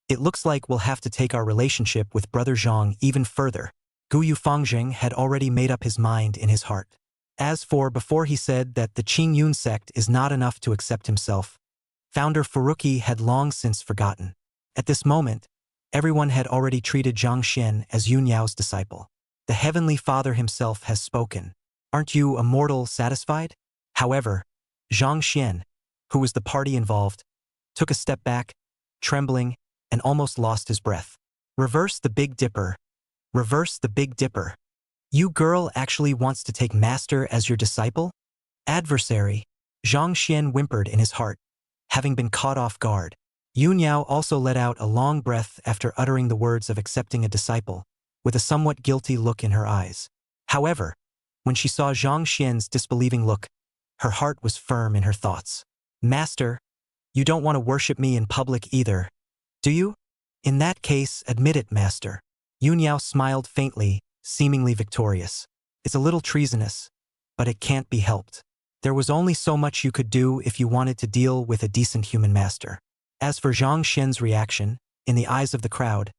Speaker 2: it looks like we'll have to take our relationship with Brother Zhang even further. Guyu Fangzheng had already made up his mind in his heart. As for before he said that the Qing Yun sect is not enough to accept himself, founder Furuki had long since forgotten. At this moment, everyone had already treated Zhang Xian as Yun Yao's disciple. The Heavenly Father himself has spoken. Aren't you a mortal satisfied? However, Zhang Xian, who was the party involved, took a step back, trembling, and almost lost his breath. Reverse the Big Dipper. Reverse the Big Dipper. You girl actually wants to take Master as your disciple? Adversary. Zhang Xian whimpered in his heart, having been caught off guard. Yun Yao also let out a long breath after uttering the words of accepting a disciple, with a somewhat guilty look in her eyes. However, when she saw Zhang Xian's disbelieving look, her heart was firm in her thoughts. Master, you don't want to worship me in public either, do you? In that case, admit it, Master. Yun Yao smiled faintly, seemingly victorious. It's a little treasonous, but it can't be helped. There was only so much you could do if you wanted to deal with a decent human master. As for Zhang Xian's reaction, in the eyes of the crowd,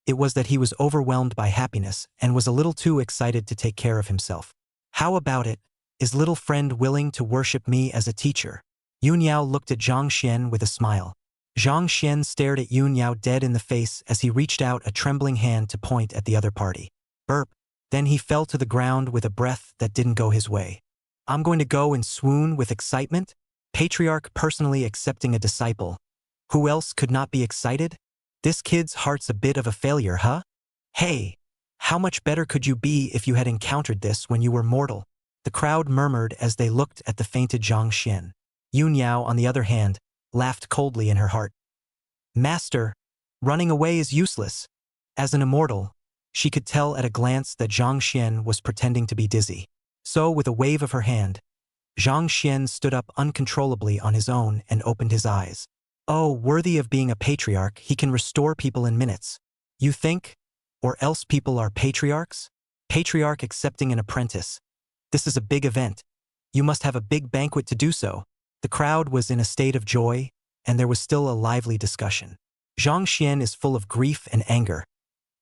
Speaker 2: it was that he was overwhelmed by happiness and was a little too excited to take care of himself. How about it? Is little friend willing to worship me as a teacher? Yun Yao looked at Zhang Xian with a smile. Zhang Xian stared at Yun Yao dead in the face as he reached out a trembling hand to point at the other party. Burp. Then he fell to the ground with a breath that didn't go his way. I'm going to go and swoon with excitement? Patriarch personally accepting a disciple. Who else could not be excited? This kid's heart's a bit of a failure, huh? Hey, how much better could you be if you had encountered this when you were mortal? The crowd murmured as they looked at the fainted Zhang Xian. Yun Yao, on the other hand, laughed coldly in her heart. Master, running away is useless. As an immortal, she could tell at a glance that Zhang Xian was pretending to be dizzy. So, with a wave of her hand, Zhang Xian stood up uncontrollably on his own and opened his eyes. Oh, worthy of being a patriarch, he can restore people in minutes. You think? Or else people are patriarchs? Patriarch accepting an apprentice. This is a big event. You must have a big banquet to do so. The crowd was in a state of joy, and there was still a lively discussion. Zhang Xian is full of grief and anger.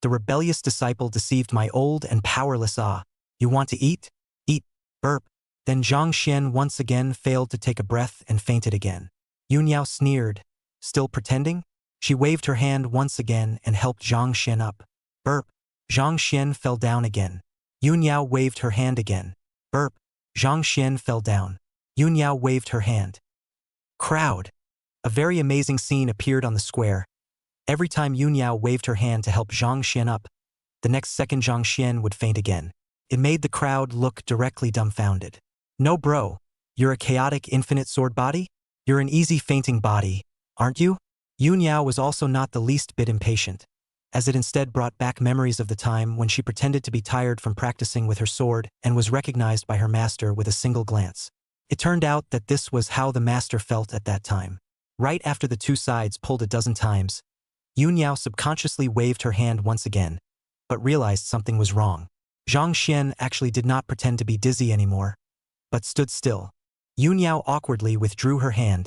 Speaker 2: The rebellious disciple deceived my old and powerless Ah. You want to eat? Eat. Burp. Then Zhang Xian once again failed to take a breath and fainted again. Yun Yao sneered. Still pretending? She waved her hand once again and helped Zhang Xian up. Burp. Zhang Xian fell down again. Yun Yao waved her hand again. Burp. Zhang Xian fell down. Yun Yao waved her hand. Crowd. A very amazing scene appeared on the square. Every time Yun Yao waved her hand to help Zhang Xian up, the next second Zhang Xian would faint again. It made the crowd look directly dumbfounded. No bro, you're a chaotic infinite sword body? You're an easy fainting body, aren't you? Yun Yao was also not the least bit impatient, as it instead brought back memories of the time when she pretended to be tired from practicing with her sword and was recognized by her master with a single glance. It turned out that this was how the master felt at that time. Right after the two sides pulled a dozen times, Yun Yao subconsciously waved her hand once again, but realized something was wrong. Zhang Xian actually did not pretend to be dizzy anymore, but stood still. Yun Yao awkwardly withdrew her hand,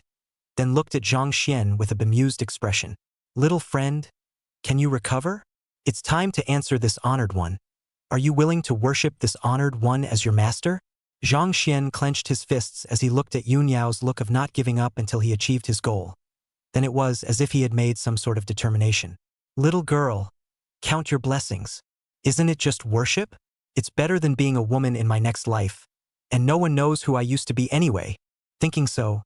Speaker 2: then looked at Zhang Xian with a bemused expression. Little friend, can you recover? It's time to answer this honored one. Are you willing to worship this honored one as your master? Zhang Xian clenched his fists as he looked at Yun Yao's look of not giving up until he achieved his goal. Then it was as if he had made some sort of determination. Little girl, count your blessings. Isn't it just worship? It's better than being a woman in my next life. And no one knows who I used to be anyway. Thinking so,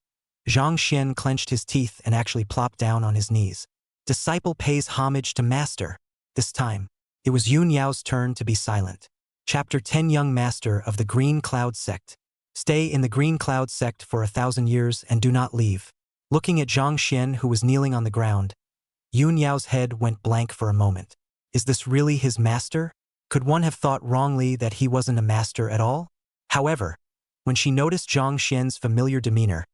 Speaker 2: Zhang Xian clenched his teeth and actually plopped down on his knees. Disciple pays homage to master. This time, it was Yun Yao's turn to be silent. Chapter 10 Young Master of the Green Cloud Sect. Stay in the Green Cloud Sect for 1,000 years and do not leave. Looking at Zhang Xian, who was kneeling on the ground, Yun Yao's head went blank for a moment. Is this really his master? Could one have thought wrongly that he wasn't a master at all? However, when she noticed Zhang Xian's familiar demeanor,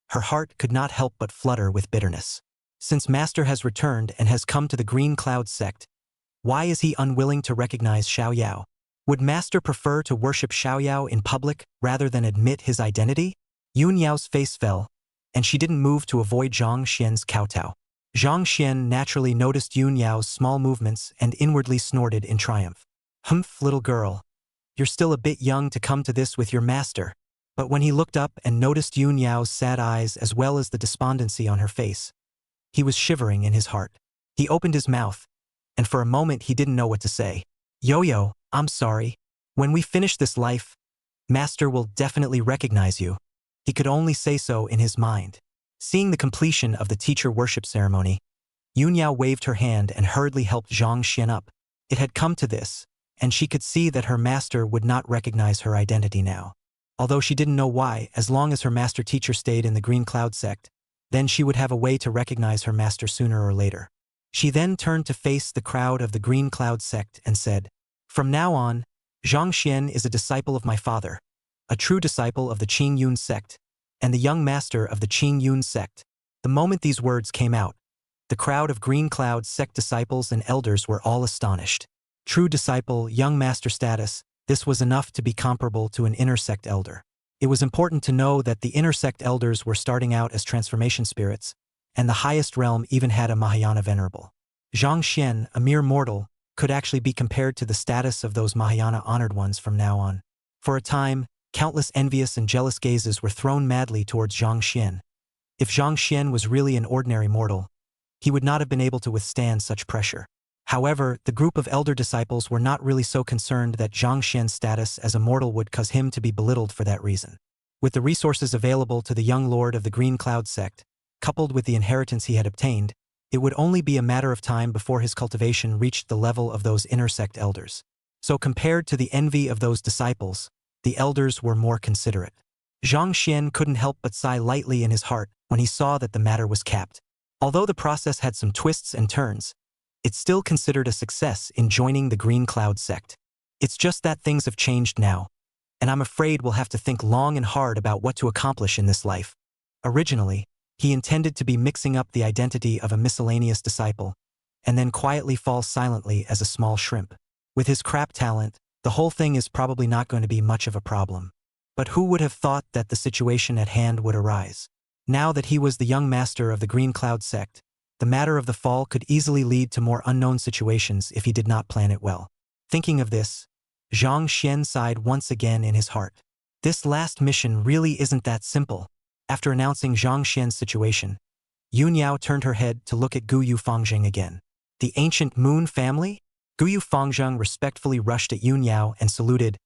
Speaker 2: her heart could not help but flutter with bitterness. Since master has returned and has come to the Green Cloud Sect, why is he unwilling to recognize Xiao Yao? Would master prefer to worship Xiao Yao in public rather than admit his identity? Yun Yao's face fell, and she didn't move to avoid Zhang Xian's kowtow. Zhang Xian naturally noticed Yun Yao's small movements and inwardly snorted in triumph. Humph, little girl. You're still a bit young to come to this with your master. But when he looked up and noticed Yun Yao's sad eyes as well as the despondency on her face, he was shivering in his heart. He opened his mouth, and for a moment he didn't know what to say. Yo-yo, I'm sorry. When we finish this life, Master will definitely recognize you. He could only say so in his mind. Seeing the completion of the teacher worship ceremony, Yun Yao waved her hand and hurriedly helped Zhang Xian up. It had come to this, and she could see that her master would not recognize her identity now. Although she didn't know why, as long as her master teacher stayed in the Green Cloud sect, then she would have a way to recognize her master sooner or later. She then turned to face the crowd of the Green Cloud sect and said, "From now on, Zhang Xian is a disciple of my father, a true disciple of the Qing Yun sect, and the young master of the Qing Yun sect." The moment these words came out, the crowd of Green Cloud sect disciples and elders were all astonished. True disciple, young master status, this was enough to be comparable to an inner sect elder. It was important to know that the inner sect elders were starting out as transformation spirits, and the highest realm even had a Mahayana venerable. Zhang Xian, a mere mortal, could actually be compared to the status of those Mahayana honored ones from now on. For a time, countless envious and jealous gazes were thrown madly towards Zhang Xian. If Zhang Xian was really an ordinary mortal, he would not have been able to withstand such pressure. However, the group of elder disciples were not really so concerned that Zhang Xian's status as a mortal would cause him to be belittled for that reason. With the resources available to the young lord of the Green Cloud sect, coupled with the inheritance he had obtained, it would only be a matter of time before his cultivation reached the level of those inner sect elders. So compared to the envy of those disciples, the elders were more considerate. Zhang Xian couldn't help but sigh lightly in his heart when he saw that the matter was capped. Although the process had some twists and turns, it's still considered a success in joining the Green Cloud sect. It's just that things have changed now, and I'm afraid we'll have to think long and hard about what to accomplish in this life. Originally, he intended to be mixing up the identity of a miscellaneous disciple, and then quietly fall silently as a small shrimp. With his crap talent, the whole thing is probably not going to be much of a problem. But who would have thought that the situation at hand would arise? Now that he was the young master of the Green Cloud sect, the matter of the fall could easily lead to more unknown situations if he did not plan it well. Thinking of this, Zhang Xian sighed once again in his heart. This last mission really isn't that simple. After announcing Zhang Xian's situation, Yun Yao turned her head to look at Guyu Fangzheng again. The ancient Moon family? Guyu Fangzheng respectfully rushed at Yun Yao and saluted,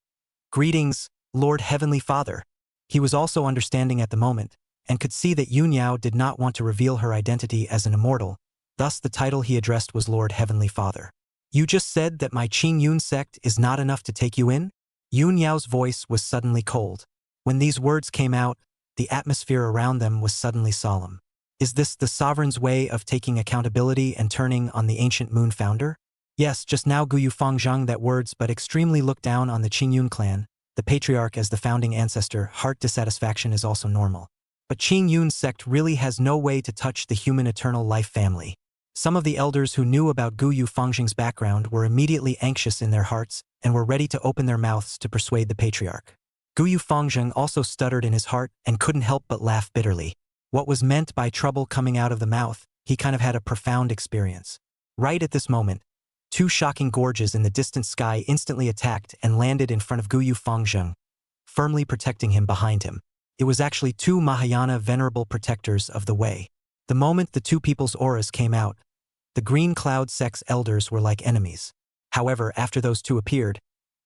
Speaker 2: "Greetings, Lord Heavenly Father." He was also understanding at the moment, and could see that Yun Yao did not want to reveal her identity as an immortal, thus the title he addressed was Lord Heavenly Father. "You just said that my Qing Yun sect is not enough to take you in?" Yun Yao's voice was suddenly cold. When these words came out, the atmosphere around them was suddenly solemn. Is this the sovereign's way of taking accountability and turning on the ancient Moon founder? Yes, just now Guyu Fangzheng that words but extremely looked down on the Qing Yun clan, the patriarch as the founding ancestor. Heart dissatisfaction is also normal. But Qing Yun's sect really has no way to touch the human eternal life family. Some of the elders who knew about Guyu Fangzheng's background were immediately anxious in their hearts and were ready to open their mouths to persuade the patriarch. Guyu Fangzheng also stuttered in his heart and couldn't help but laugh bitterly. What was meant by trouble coming out of the mouth, he kind of had a profound experience. Right at this moment, two shocking gorges in the distant sky instantly attacked and landed in front of Guyu Fangzheng, firmly protecting him behind him. It was actually two Mahayana venerable protectors of the way. The moment the two people's auras came out, the Green Cloud sect's elders were like enemies. However, after those two appeared,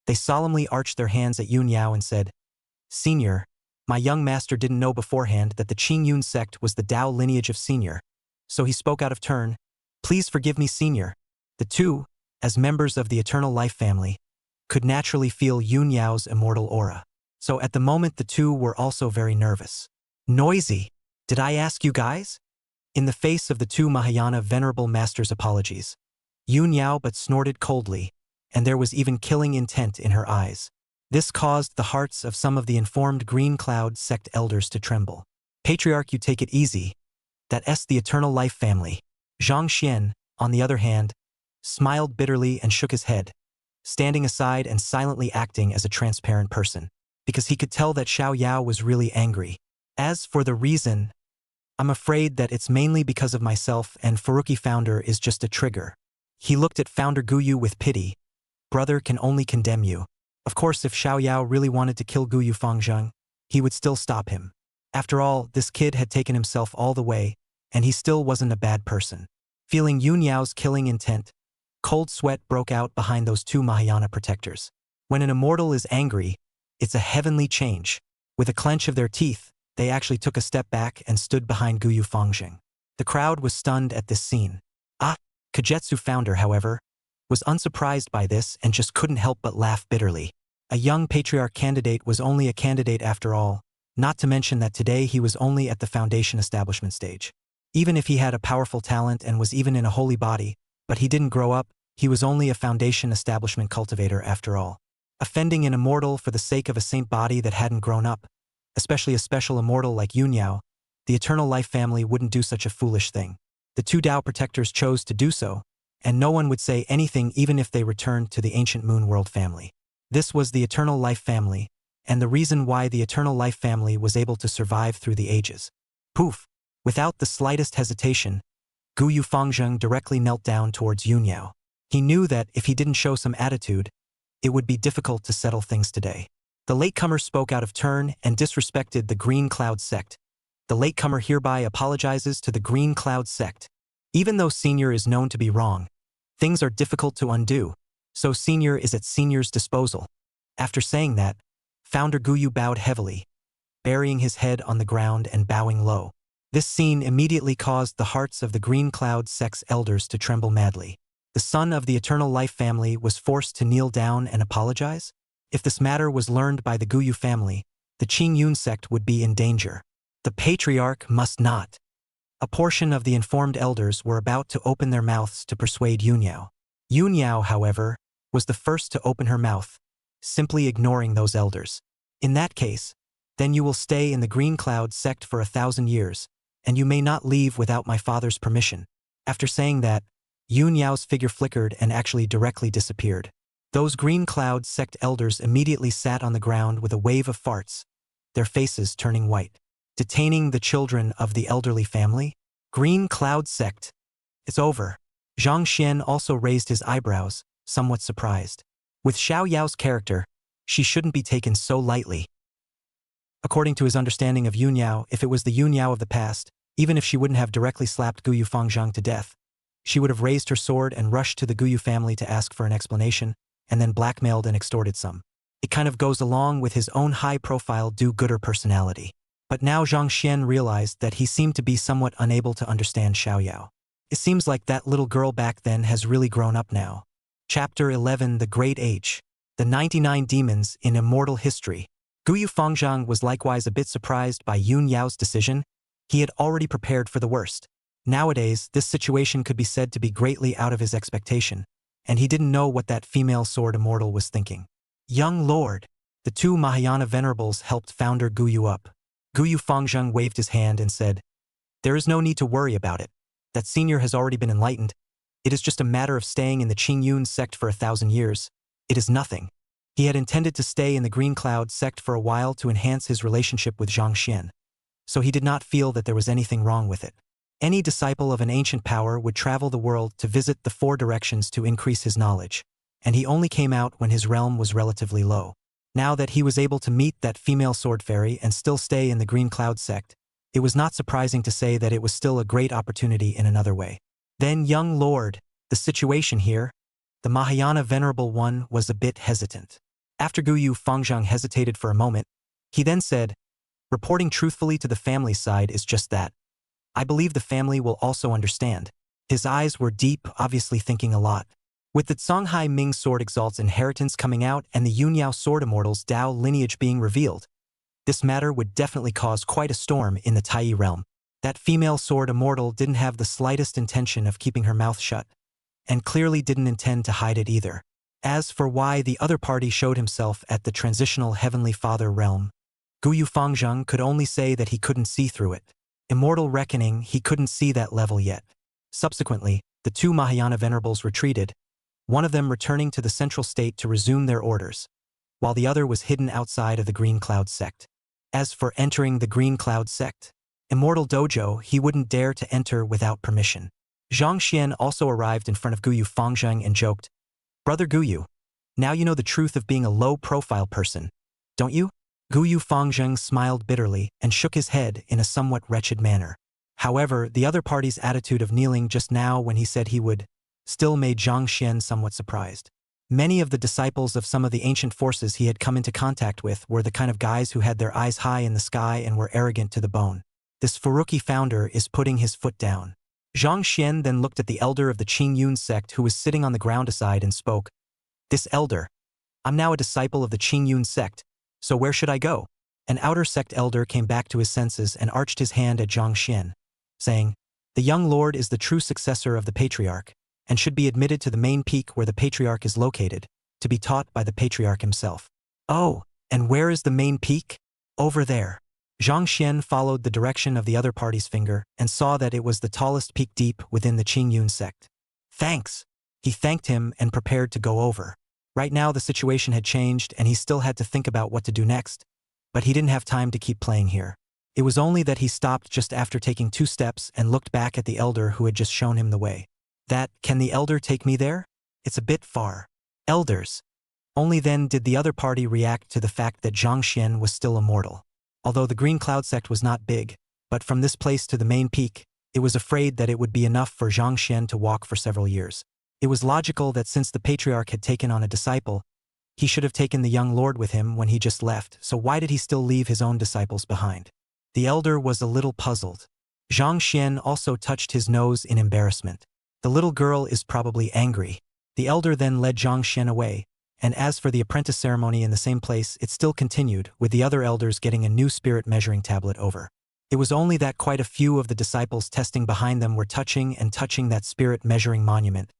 Speaker 2: they solemnly arched their hands at Yun Yao and said, "Senior, my young master didn't know beforehand that the Qing Yun sect was the Tao lineage of Senior, so he spoke out of turn, 'Please forgive me, Senior.'" The two, as members of the Eternal Life family, could naturally feel Yun Yao's immortal aura. So at the moment the two were also very nervous. "Noisy, did I ask you guys?" In the face of the two Mahayana venerable masters' apologies, Yun Yao but snorted coldly, and there was even killing intent in her eyes. This caused the hearts of some of the informed Green Cloud sect elders to tremble. "Patriarch, you take it easy. That's the Eternal Life family." Zhang Xian, on the other hand, smiled bitterly and shook his head, standing aside and silently acting as a transparent person, because he could tell that Xiao Yao was really angry. As for the reason, I'm afraid that it's mainly because of myself, and Furuki founder is just a trigger. He looked at founder Guyu with pity. "Brother can only condemn you. Of course, if Xiao Yao really wanted to kill Gu Yufangzheng, he would still stop him. After all, this kid had taken himself all the way, and he still wasn't a bad person. Feeling Yun Yao's killing intent, cold sweat broke out behind those two Mahayana protectors. When an immortal is angry, it's a heavenly change. With a clench of their teeth, they actually took a step back and stood behind Gu Yufangzheng. The crowd was stunned at this scene. Kagetsu founder, however, was unsurprised by this and just couldn't help but laugh bitterly. A young patriarch candidate was only a candidate after all, not to mention that today he was only at the foundation establishment stage. Even if he had a powerful talent and was even in a holy body, but he didn't grow up, he was only a foundation establishment cultivator after all. Offending an immortal for the sake of a saint body that hadn't grown up, especially a special immortal like Yun Yao, the Eternal Life family wouldn't do such a foolish thing. The two Tao protectors chose to do so, and no one would say anything even if they returned to the ancient Moon World family. This was the Eternal Life family, and the reason why the Eternal Life family was able to survive through the ages. Poof! Without the slightest hesitation, Gu Yufangzheng directly knelt down towards Yun Yao. He knew that if he didn't show some attitude, it would be difficult to settle things today. The latecomer spoke out of turn and disrespected the Green Cloud sect. The latecomer hereby apologizes to the Green Cloud sect. Even though Senior is known to be wrong, things are difficult to undo, so Senior is at Senior's disposal. After saying that, Founder Guyu bowed heavily, burying his head on the ground and bowing low. This scene immediately caused the hearts of the Green Cloud sect's elders to tremble madly. The son of the Eternal Life family was forced to kneel down and apologize? If this matter was learned by the Guyu family, the Qing Yun sect would be in danger. The patriarch must not. A portion of the informed elders were about to open their mouths to persuade Yun Yao. Yun Yao, however, was the first to open her mouth, simply ignoring those elders. In that case, then you will stay in the Green Cloud sect for 1,000 years, and you may not leave without my father's permission. After saying that, Yun Yao's figure flickered and actually directly disappeared. Those Green Cloud sect elders immediately sat on the ground with a wave of farts, their faces turning white. Detaining the children of the elderly family? Green Cloud sect. It's over. Zhang Xian also raised his eyebrows, somewhat surprised. With Xiao Yao's character, she shouldn't be taken so lightly. According to his understanding of Yun Yao, if it was the Yun Yao of the past, even if she wouldn't have directly slapped Gu Yufangzheng to death, she would have raised her sword and rushed to the Guyu family to ask for an explanation, and then blackmailed and extorted some. It kind of goes along with his own high-profile do-gooder personality. But now Zhang Xian realized that he seemed to be somewhat unable to understand Xiao Yao. It seems like that little girl back then has really grown up now. Chapter 11: The Great Age. The 99 Demons in Immortal History. Gu Yufangzheng was likewise a bit surprised by Yun Yao's decision. He had already prepared for the worst. Nowadays, this situation could be said to be greatly out of his expectation, and he didn't know what that female sword immortal was thinking. Young Lord. The two Mahayana venerables helped founder Guyu up. Gu Yufangzheng waved his hand and said, "There is no need to worry about it. That senior has already been enlightened. It is just a matter of staying in the Qing Yun sect for 1,000 years. It is nothing." He had intended to stay in the Green Cloud sect for a while to enhance his relationship with Zhang Xian, so he did not feel that there was anything wrong with it. Any disciple of an ancient power would travel the world to visit the four directions to increase his knowledge, and he only came out when his realm was relatively low. Now that he was able to meet that female sword fairy and still stay in the Green Cloud sect, it was not surprising to say that it was still a great opportunity in another way. Then, young lord, the situation here? The Mahayana Venerable One was a bit hesitant. After Gu Yufangzheng hesitated for a moment, he then said, "Reporting truthfully to the family side is just that. I believe the family will also understand." His eyes were deep, obviously thinking a lot. With the Songhai Ming Sword Exalt's inheritance coming out and the Yun Yao Sword Immortal's Dao lineage being revealed, this matter would definitely cause quite a storm in the Tai realm. That female Sword Immortal didn't have the slightest intention of keeping her mouth shut, and clearly didn't intend to hide it either. As for why the other party showed himself at the transitional Heavenly Father realm, Gu Yufangzheng could only say that he couldn't see through it. Immortal Reckoning, he couldn't see that level yet. Subsequently, the two Mahayana Venerables retreated, one of them returning to the central state to resume their orders, while the other was hidden outside of the Green Cloud sect. As for entering the Green Cloud sect, Immortal Dojo, he wouldn't dare to enter without permission. Zhang Xian also arrived in front of Gu Yufangzheng and joked, "Brother Guyu, Now you know the truth of being a low-profile person, don't you? Gu Yufangzheng smiled bitterly and shook his head in a somewhat wretched manner. However, the other party's attitude of kneeling just now when he said he would still made Zhang Xian somewhat surprised. Many of the disciples of some of the ancient forces he had come into contact with were the kind of guys who had their eyes high in the sky and were arrogant to the bone. This Furuki founder is putting his foot down. Zhang Xian then looked at the elder of the Qingyun sect who was sitting on the ground aside and spoke. This elder. I'm now a disciple of the Qingyun sect, so where should I go? An outer sect elder came back to his senses and arched his hand at Zhang Xian, saying, the young lord is the true successor of the patriarch, and should be admitted to the main peak where the patriarch is located, to be taught by the patriarch himself. Oh, and where is the main peak? Over there. Zhang Xian followed the direction of the other party's finger and saw that it was the tallest peak deep within the Qingyun sect. Thanks. He thanked him and prepared to go over. Right now the situation had changed and he still had to think about what to do next, but he didn't have time to keep playing here. It was only that he stopped just after taking 2 steps and looked back at the elder who had just shown him the way. Can the elder take me there? It's a bit far. Elders. Only then did the other party react to the fact that Zhang Xian was still immortal. Although the Green Cloud sect was not big, but from this place to the main peak, it was afraid that it would be enough for Zhang Xian to walk for several years. It was logical that since the patriarch had taken on a disciple, he should have taken the young lord with him when he just left, so why did he still leave his own disciples behind? The elder was a little puzzled. Zhang Xian also touched his nose in embarrassment. The little girl is probably angry. The elder then led Zhang Xian away, and as for the apprentice ceremony in the same place, it still continued, with the other elders getting a new spirit measuring tablet over. It was only that quite a few of the disciples testing behind them were touching that spirit measuring monument,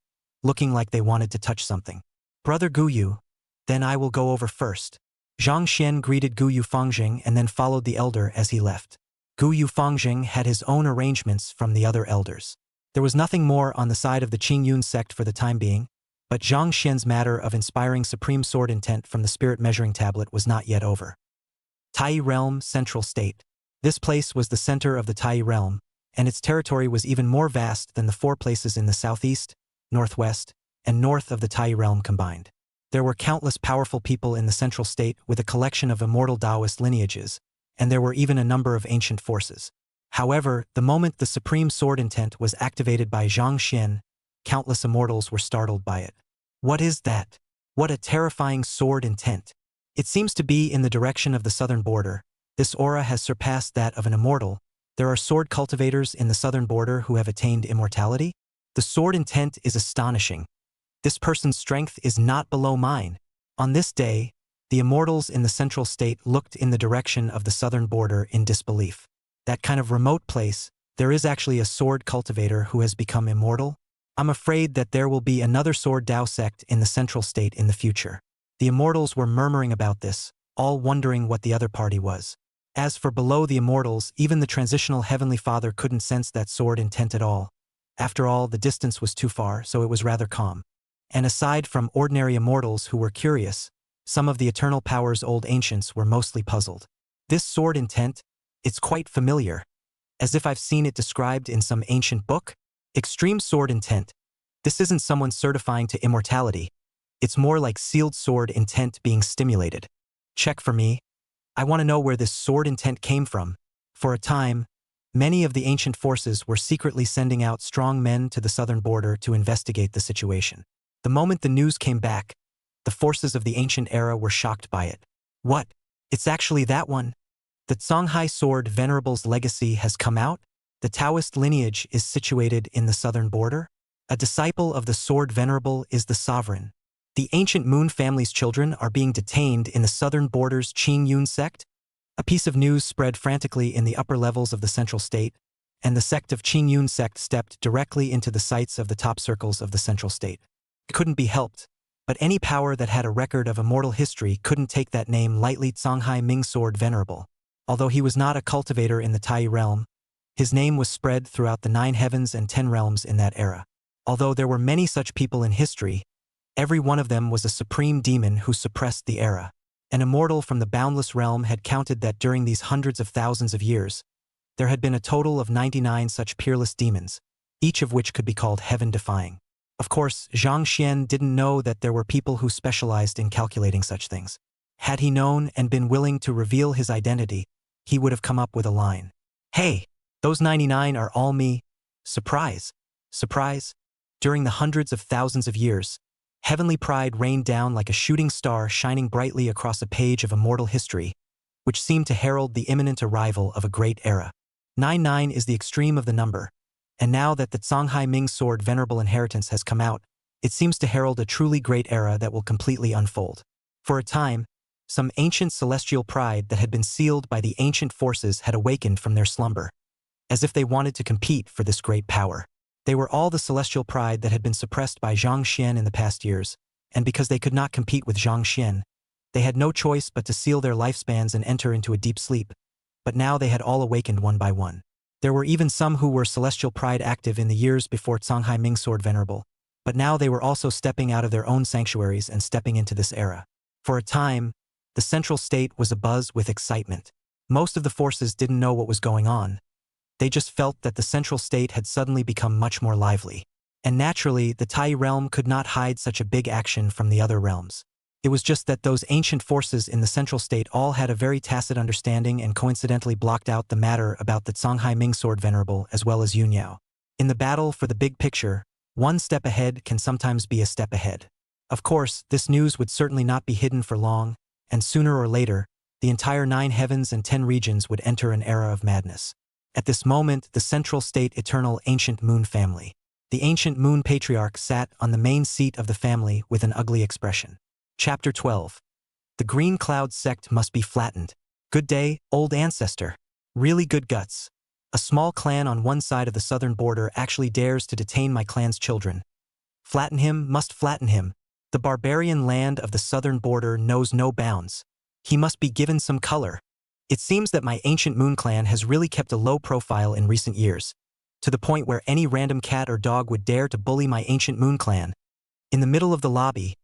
Speaker 2: looking like they wanted to touch something. Brother Guyu, then I will go over first. Zhang Xian greeted Gu Yufangzheng and then followed the elder as he left. Gu Yufangzheng had his own arrangements from the other elders. There was nothing more on the side of the Qingyun sect for the time being, but Zhang Xian's matter of inspiring supreme sword intent from the spirit measuring tablet was not yet over. Tai Realm Central State. This place was the center of the Tai Realm, and its territory was even more vast than the 4 places in the southeast, northwest, and north of the Tai Realm combined. There were countless powerful people in the central state with a collection of immortal Taoist lineages, and there were even a number of ancient forces. However, the moment the supreme sword intent was activated by Zhang Xian, countless immortals were startled by it. What is that? What a terrifying sword intent. It seems to be in the direction of the southern border. This aura has surpassed that of an immortal. There are sword cultivators in the southern border who have attained immortality. The sword intent is astonishing. This person's strength is not below mine. On this day, the immortals in the central state looked in the direction of the southern border in disbelief. That kind of remote place, there is actually a sword cultivator who has become immortal? I'm afraid that there will be another sword Dao sect in the central state in the future. The immortals were murmuring about this, all wondering what the other party was. As for below the immortals, even the transitional Heavenly Father couldn't sense that sword intent at all. After all, the distance was too far, so it was rather calm. And aside from ordinary immortals who were curious, some of the Eternal Power's old ancients were mostly puzzled. This sword intent, it's quite familiar. As if I've seen it described in some ancient book. Extreme sword intent. This isn't someone certifying to immortality. It's more like sealed sword intent being stimulated. Check for me. I want to know where this sword intent came from. For a time, many of the ancient forces were secretly sending out strong men to the southern border to investigate the situation. The moment the news came back, the forces of the ancient era were shocked by it. What? It's actually that one. The Songhai Sword Venerable's legacy has come out? The Taoist lineage is situated in the southern border? A disciple of the Sword Venerable is the sovereign. The ancient Moon family's children are being detained in the southern border's Qingyun sect? A piece of news spread frantically in the upper levels of the central state, and the sect of Qingyun sect stepped directly into the sights of the top circles of the central state. It couldn't be helped, but any power that had a record of immortal history couldn't take that name lightly. Songhai Ming Sword Venerable. Although he was not a cultivator in the Tai realm, his name was spread throughout the 9 heavens and 10 realms in that era. Although there were many such people in history, every one of them was a supreme demon who suppressed the era. An immortal from the boundless realm had counted that during these hundreds of thousands of years, there had been a total of 99 such peerless demons, each of which could be called heaven-defying. Of course, Zhang Xian didn't know that there were people who specialized in calculating such things. Had he known and been willing to reveal his identity, he would have come up with a line. Hey, those 99 are all me. Surprise. Surprise. During the hundreds of thousands of years, heavenly pride rained down like a shooting star shining brightly across a page of immortal history, which seemed to herald the imminent arrival of a great era. 99 is the extreme of the number, and now that the Songhai Ming Sword Venerable Inheritance has come out, it seems to herald a truly great era that will completely unfold. For a time, some ancient celestial pride that had been sealed by the ancient forces had awakened from their slumber, as if they wanted to compete for this great power. They were all the celestial pride that had been suppressed by Zhang Xian in the past years, and because they could not compete with Zhang Xian, they had no choice but to seal their lifespans and enter into a deep sleep. But now they had all awakened one by one. There were even some who were celestial pride active in the years before Songhai Ming Sword Venerable, but now they were also stepping out of their own sanctuaries and stepping into this era. For a time, the central state was abuzz with excitement. Most of the forces didn't know what was going on. They just felt that the central state had suddenly become much more lively. And naturally, the Tai realm could not hide such a big action from the other realms. It was just that those ancient forces in the central state all had a very tacit understanding and coincidentally blocked out the matter about the Songhai Ming Sword Venerable as well as Yun Yao. In the battle for the big picture, one step ahead can sometimes be a step ahead. Of course, this news would certainly not be hidden for long, and sooner or later, the entire 9 heavens and 10 regions would enter an era of madness. At this moment, the central state eternal ancient moon family. The ancient moon patriarch sat on the main seat of the family with an ugly expression. Chapter 12. The green cloud sect must be flattened. Good day, old ancestor. Really good guts. A small clan on one side of the southern border actually dares to detain my clan's children. Flatten him, must flatten him. The barbarian land of the southern border knows no bounds. He must be given some color. It seems that my ancient moon clan has really kept a low profile in recent years, to the point where any random cat or dog would dare to bully my ancient moon clan. In the middle of the lobby,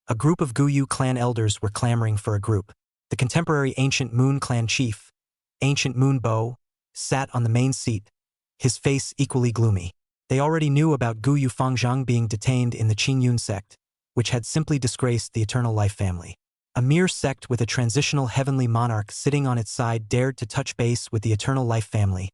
Speaker 2: a group of Guyu clan elders were clamoring for a group. The contemporary ancient moon clan chief, Ancient Moon Bo, sat on the main seat, his face equally gloomy. They already knew about Guyu Fangzhang being detained in the Qingyun sect, which had simply disgraced the Eternal Life family. A mere sect with a transitional heavenly monarch sitting on its side dared to touch base with the Eternal Life family.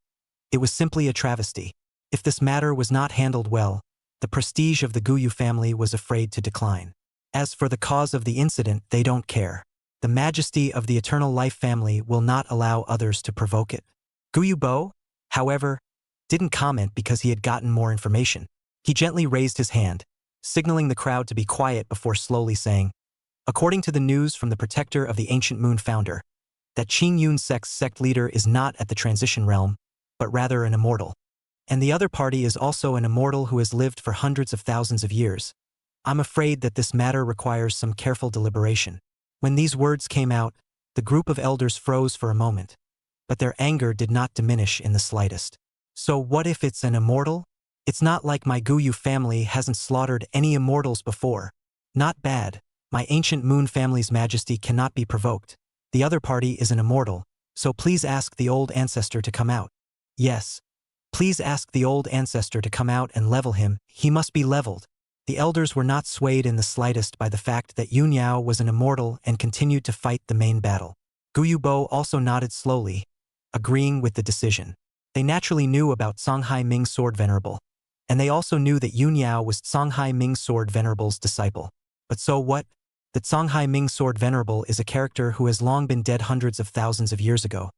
Speaker 2: It was simply a travesty. If this matter was not handled well, the prestige of the Guyu family was afraid to decline. As for the cause of the incident, they don't care. The majesty of the Eternal Life family will not allow others to provoke it. Guyu Bo, however, didn't comment because he had gotten more information. He gently raised his hand, signaling the crowd to be quiet before slowly saying, according to the news from the protector of the ancient moon founder, that Qingyun sect's sect leader is not at the transition realm, but rather an immortal. And the other party is also an immortal who has lived for hundreds of thousands of years. I'm afraid that this matter requires some careful deliberation. When these words came out, the group of elders froze for a moment, but their anger did not diminish in the slightest. So what if it's an immortal? It's not like my Guyu family hasn't slaughtered any immortals before. Not bad. My ancient moon family's majesty cannot be provoked. The other party is an immortal, so please ask the old ancestor to come out. Yes. Please ask the old ancestor to come out and level him. He must be leveled. The elders were not swayed in the slightest by the fact that Yun Yao was an immortal and continued to fight the main battle. Guyu Bo also nodded slowly, agreeing with the decision. They naturally knew about Songhai Ming Sword Venerable, and they also knew that Yun Yao was Songhai Ming Sword Venerable's disciple. But so what? That Songhai Ming Sword Venerable is a character who has long been dead hundreds of thousands of years ago.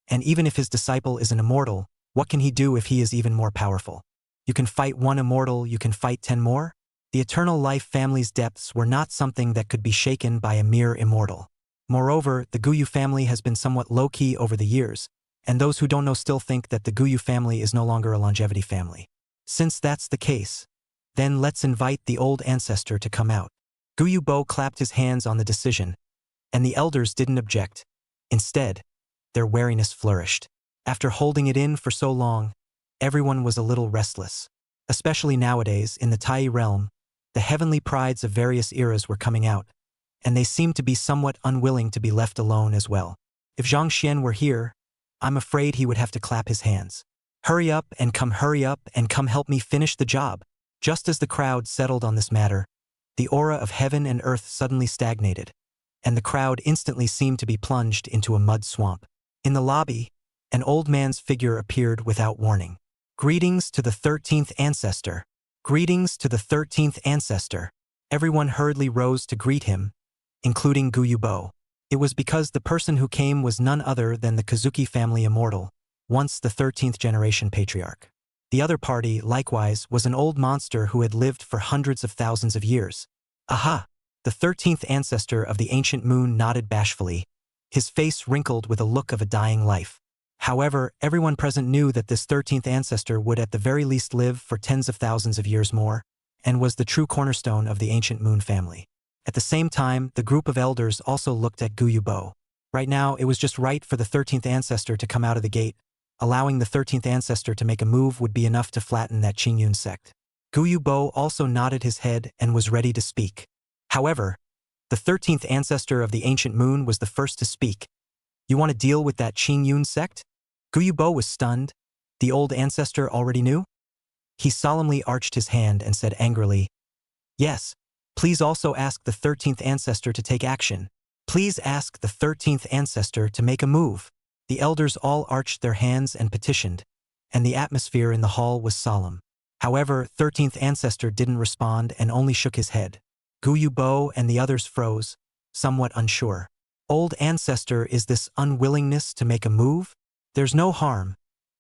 Speaker 2: And even if his disciple is an immortal, what can he do if he is even more powerful? You can fight one immortal, you can fight 10 more? The Eternal Life family's depths were not something that could be shaken by a mere immortal. Moreover, the Guyu family has been somewhat low-key over the years, and those who don't know still think that the Guyu family is no longer a longevity family. Since that's the case, then let's invite the old ancestor to come out. Guyu Bo clapped his hands on the decision, and the elders didn't object. Instead, their wariness flourished. After holding it in for so long, everyone was a little restless. Especially nowadays, in the Tai realm, the heavenly prides of various eras were coming out, and they seemed to be somewhat unwilling to be left alone as well. If Zhang Xian were here, I'm afraid he would have to clap his hands. Hurry up and come help me finish the job. Just as the crowd settled on this matter, the aura of heaven and earth suddenly stagnated, and the crowd instantly seemed to be plunged into a mud swamp. In the lobby, an old man's figure appeared without warning. Greetings to the 13th ancestor. Greetings to the 13th ancestor. Everyone hurriedly rose to greet him, including Guyubo. It was because the person who came was none other than the Kazuki family immortal, once the 13th generation patriarch. The other party, likewise, was an old monster who had lived for hundreds of thousands of years. Aha! The 13th ancestor of the ancient moon nodded bashfully, his face wrinkled with a look of a dying life. However, everyone present knew that this 13th ancestor would at the very least live for tens of thousands of years more, and was the true cornerstone of the ancient moon family. At the same time, the group of elders also looked at Guyubo. Right now, it was just right for the 13th ancestor to come out of the gate. Allowing the 13th ancestor to make a move would be enough to flatten that Qingyun sect. Guyubo also nodded his head and was ready to speak. However, the 13th ancestor of the ancient moon was the first to speak. You want to deal with that Qingyun sect? Guyubo was stunned. The old ancestor already knew? He solemnly arched his hand and said angrily, "Yes, please also ask the 13th ancestor to take action. Please ask the 13th ancestor to make a move." The elders all arched their hands and petitioned, and the atmosphere in the hall was solemn. However, 13th ancestor didn't respond and only shook his head. Guyubo and the others froze, somewhat unsure. Old ancestor, is this unwillingness to make a move? There's no harm.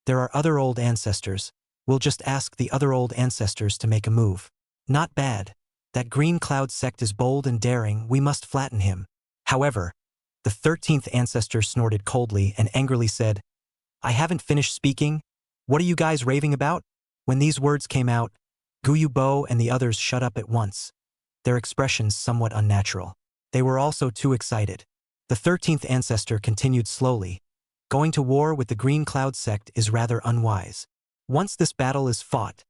Speaker 2: There are other old ancestors. We'll just ask the other old ancestors to make a move. Not bad. That green cloud sect is bold and daring, we must flatten him. However, the 13th ancestor snorted coldly and angrily said, "I haven't finished speaking. What are you guys raving about?" When these words came out, Guyubo and the others shut up at once, their expressions somewhat unnatural. They were also too excited. The 13th ancestor continued slowly, "Going to war with the Green Cloud sect is rather unwise. Once this battle is fought,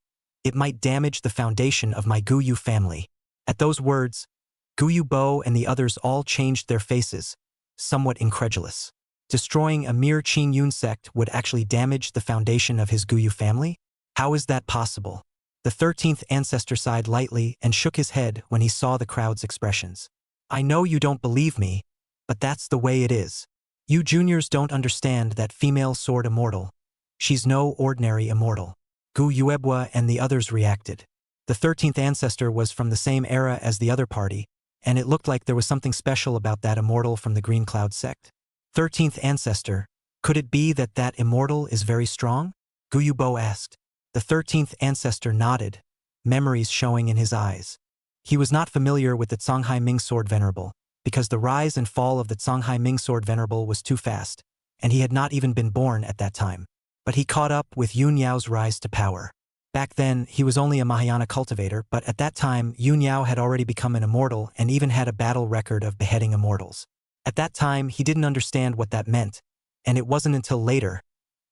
Speaker 2: it might damage the foundation of my Guyu family." At those words, Guyubo and the others all changed their faces, somewhat incredulous. Destroying a mere Qingyun sect would actually damage the foundation of his Guyu family? How is that possible? The 13th ancestor sighed lightly and shook his head when he saw the crowd's expressions. "I know you don't believe me, but that's the way it is. You juniors don't understand that female sword immortal. She's no ordinary immortal." Guyuebwa and the others reacted. The 13th ancestor was from the same era as the other party, and it looked like there was something special about that immortal from the Green Cloud sect. 13th ancestor, could it be that that immortal is very strong? Guyubo asked. The 13th ancestor nodded, memories showing in his eyes. He was not familiar with the Songhai Ming Sword Venerable, because the rise and fall of the Songhai Ming Sword Venerable was too fast, and he had not even been born at that time. But he caught up with Yun Yao's rise to power. Back then, he was only a Mahayana cultivator, but at that time, Yun Yao had already become an immortal and even had a battle record of beheading immortals. At that time, he didn't understand what that meant, and it wasn't until later,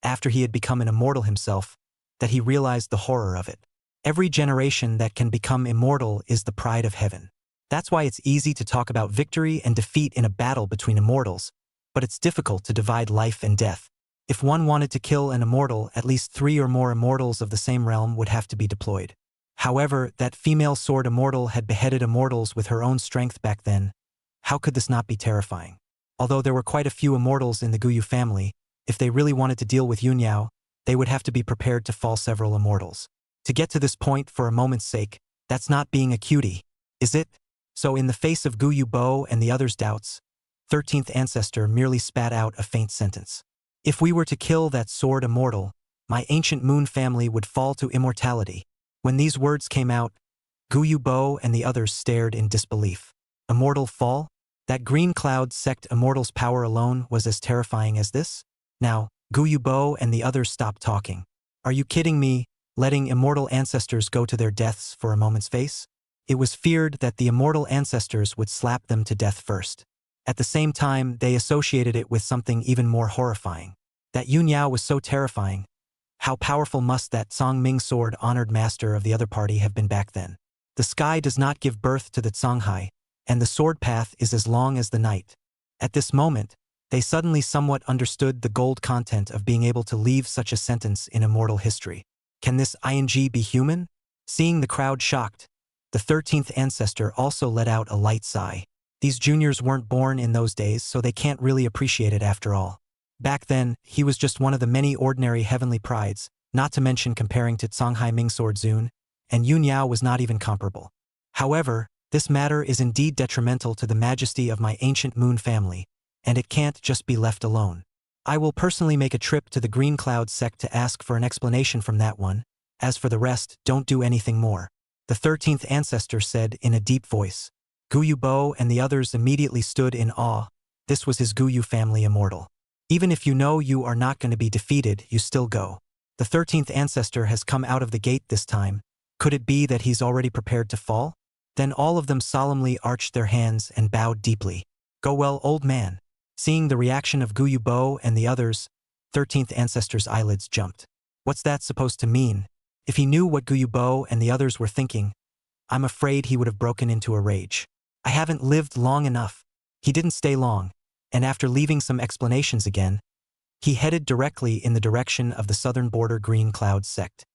Speaker 2: after he had become an immortal himself, that he realized the horror of it. Every generation that can become immortal is the pride of heaven. That's why it's easy to talk about victory and defeat in a battle between immortals, but it's difficult to divide life and death. If one wanted to kill an immortal, at least 3 or more immortals of the same realm would have to be deployed. However, that female sword immortal had beheaded immortals with her own strength back then. How could this not be terrifying? Although there were quite a few immortals in the Guyu family, if they really wanted to deal with Yun Yao, they would have to be prepared to fall several immortals. To get to this point for a moment's sake, that's not being a cutie, is it? So in the face of Guyubo and the others' doubts, 13th ancestor merely spat out a faint sentence. "If we were to kill that sword immortal, my ancient moon family would fall to immortality." When these words came out, Guyubo and the others stared in disbelief. Immortal fall? That Green Cloud sect immortal's power alone was as terrifying as this? Now, Guyubo and the others stopped talking. "Are you kidding me, letting immortal ancestors go to their deaths for a moment's face?" It was feared that the immortal ancestors would slap them to death first. At the same time, they associated it with something even more horrifying. That Yun Yao was so terrifying. How powerful must that Song Ming sword honored master of the other party have been back then? The sky does not give birth to the Songhai, and the sword path is as long as the night. At this moment, they suddenly somewhat understood the gold content of being able to leave such a sentence in immortal history. Can this ing be human? Seeing the crowd shocked, the 13th ancestor also let out a light sigh. These juniors weren't born in those days, so they can't really appreciate it after all. Back then, he was just one of the many ordinary heavenly prides, not to mention comparing to Songhai Mingsword Zun, and Yun Yao was not even comparable. However, this matter is indeed detrimental to the majesty of my ancient moon family, and it can't just be left alone. I will personally make a trip to the Green Cloud sect to ask for an explanation from that one. As for the rest, don't do anything more. The 13th ancestor said in a deep voice. Guyu Bo and the others immediately stood in awe. This was his Guyu family immortal. Even if you know you are not going to be defeated, you still go. The 13th ancestor has come out of the gate this time. Could it be that he's already prepared to fall? Then all of them solemnly arched their hands and bowed deeply. Go well, old man. Seeing the reaction of Guyu Bo and the others, 13th ancestor's eyelids jumped. What's that supposed to mean? If he knew what Guyu Bo and the others were thinking, I'm afraid he would have broken into a rage. I haven't lived long enough. He didn't stay long, and after leaving some explanations again, he headed directly in the direction of the southern border Green Cloud sect.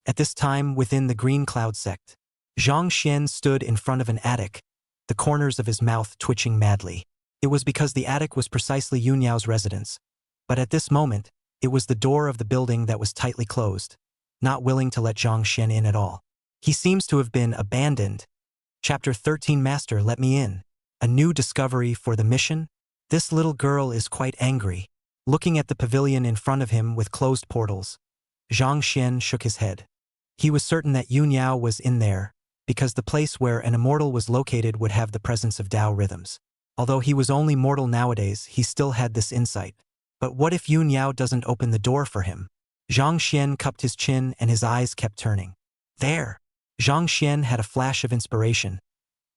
Speaker 2: At this time, within the Green Cloud sect, Zhang Xian stood in front of an attic, the corners of his mouth twitching madly. It was because the attic was precisely Yun Yao's residence, but at this moment, it was the door of the building that was tightly closed, not willing to let Zhang Xian in at all. He seems to have been abandoned. Chapter 13 Master, let me in. A new discovery for the mission? This little girl is quite angry. Looking at the pavilion in front of him with closed portals, Zhang Xian shook his head. He was certain that Yun Yao was in there, because the place where an immortal was located would have the presence of Tao rhythms. Although he was only mortal nowadays, he still had this insight. But what if Yun Yao doesn't open the door for him? Zhang Xian cupped his chin and his eyes kept turning. There! Zhang Xian had a flash of inspiration,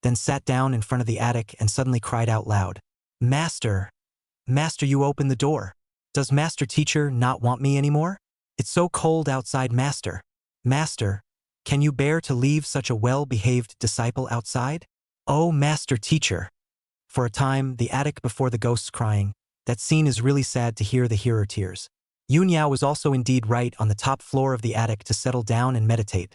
Speaker 2: then sat down in front of the attic and suddenly cried out loud. Master! Master, you open the door. Does Master Teacher not want me anymore? It's so cold outside, Master. Master, can you bear to leave such a well-behaved disciple outside? Oh, Master Teacher! For a time, the attic before the ghosts crying. That scene is really sad to hear the hearer tears. Yun Yao was also indeed right on the top floor of the attic to settle down and meditate.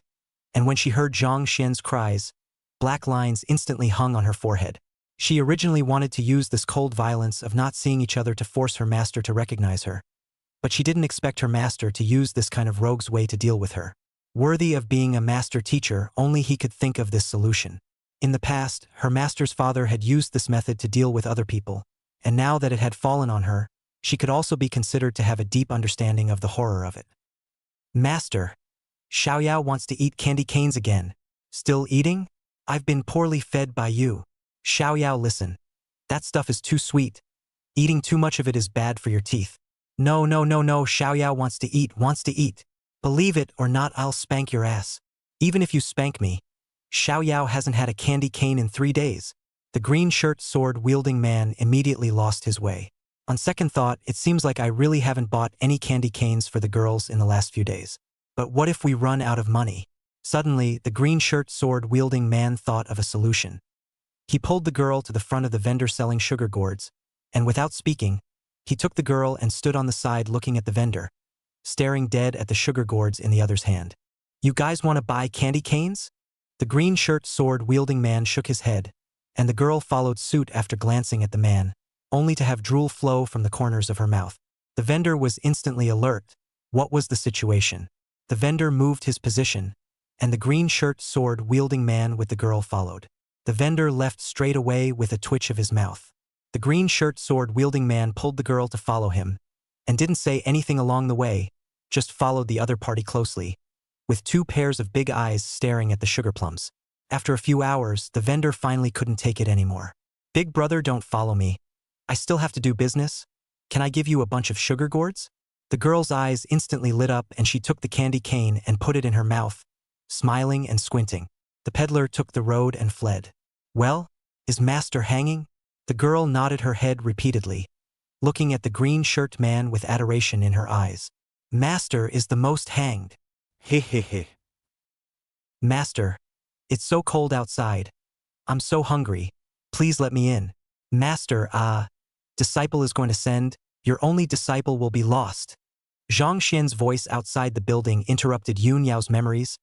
Speaker 2: And when she heard Zhang Xian's cries, black lines instantly hung on her forehead. She originally wanted to use this cold violence of not seeing each other to force her master to recognize her. But she didn't expect her master to use this kind of rogue's way to deal with her. Worthy of being a master teacher, only he could think of this solution. In the past, her master's father had used this method to deal with other people, and now that it had fallen on her, she could also be considered to have a deep understanding of the horror of it. Master, Xiaoyao wants to eat candy canes again. Still eating? I've been poorly fed by you. Xiaoyao, listen. That stuff is too sweet. Eating too much of it is bad for your teeth. No, Xiaoyao wants to eat. Believe it or not, I'll spank your ass. Even if you spank me. Xiaoyao hasn't had a candy cane in 3 days. The green shirt sword-wielding man immediately lost his way. On second thought, it seems like I really haven't bought any candy canes for the girls in the last few days. But what if we run out of money? Suddenly, the green shirt sword-wielding man thought of a solution. He pulled the girl to the front of the vendor selling sugar gourds, and without speaking, he took the girl and stood on the side looking at the vendor, staring dead at the sugar gourds in the other's hand. You guys want to buy candy canes? The green shirt sword-wielding man shook his head, and the girl followed suit after glancing at the man, only to have drool flow from the corners of her mouth. The vendor was instantly alert. What was the situation? The vendor moved his position, and the green shirt sword-wielding man with the girl followed. The vendor left straight away with a twitch of his mouth. The green shirt sword-wielding man pulled the girl to follow him, and didn't say anything along the way, just followed the other party closely, with 2 pairs of big eyes staring at the sugar plums. After a few hours, the vendor finally couldn't take it anymore. Big brother, don't follow me. I still have to do business. Can I give you a bunch of sugar gourds? The girl's eyes instantly lit up and she took the candy cane and put it in her mouth, smiling and squinting. The peddler took the road and fled. Well, is Master hanging? The girl nodded her head repeatedly, looking at the green shirt man with adoration in her eyes. Master is the most hanged. He. Master, it's so cold outside. I'm so hungry. Please let me in. Master, disciple is going to send. Your only disciple will be lost. Zhang Xian's voice outside the building interrupted Yun Yao's memories,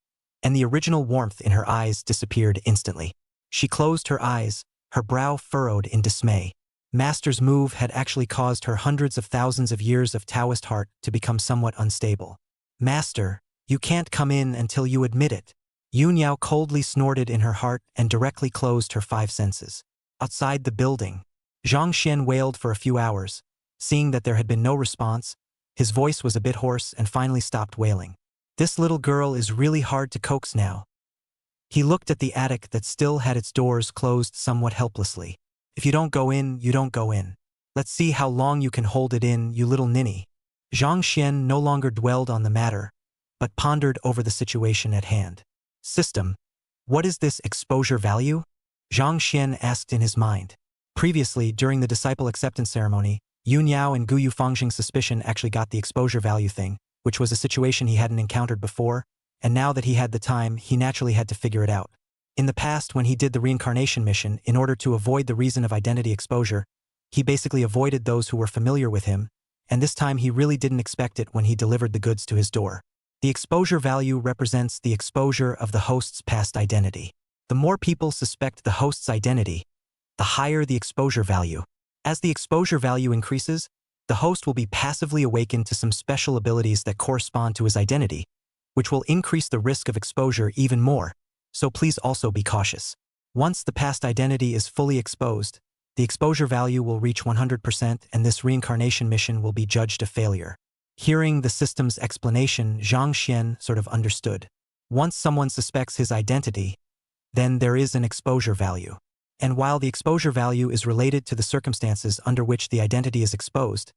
Speaker 2: and the original warmth in her eyes disappeared instantly. She closed her eyes, her brow furrowed in dismay. Master's move had actually caused her hundreds of thousands of years of Taoist heart to become somewhat unstable. Master, you can't come in until you admit it. Yun Yao coldly snorted in her heart and directly closed her five senses. Outside the building, Zhang Xian wailed for a few hours. Seeing that there had been no response, his voice was a bit hoarse and finally stopped wailing. This little girl is really hard to coax now. He looked at the attic that still had its doors closed somewhat helplessly. If you don't go in, you don't go in. Let's see how long you can hold it in, you little ninny. Zhang Xian no longer dwelled on the matter, but pondered over the situation at hand. System. What is this exposure value? Zhang Xian asked in his mind. Previously, during the disciple acceptance ceremony, Yun Yao and Gu Yufangxing's suspicion actually got the exposure value thing, which was a situation he hadn't encountered before, and now that he had the time, he naturally had to figure it out. In the past, when he did the reincarnation mission, in order to avoid the reason of identity exposure, he basically avoided those who were familiar with him, and this time he really didn't expect it when he delivered the goods to his door. The exposure value represents the exposure of the host's past identity. The more people suspect the host's identity, the higher the exposure value. As the exposure value increases, the host will be passively awakened to some special abilities that correspond to his identity, which will increase the risk of exposure even more, so please also be cautious. Once the past identity is fully exposed, the exposure value will reach 100% and this reincarnation mission will be judged a failure. Hearing the system's explanation, Zhang Xian sort of understood. Once someone suspects his identity, then there is an exposure value. And while the exposure value is related to the circumstances under which the identity is exposed,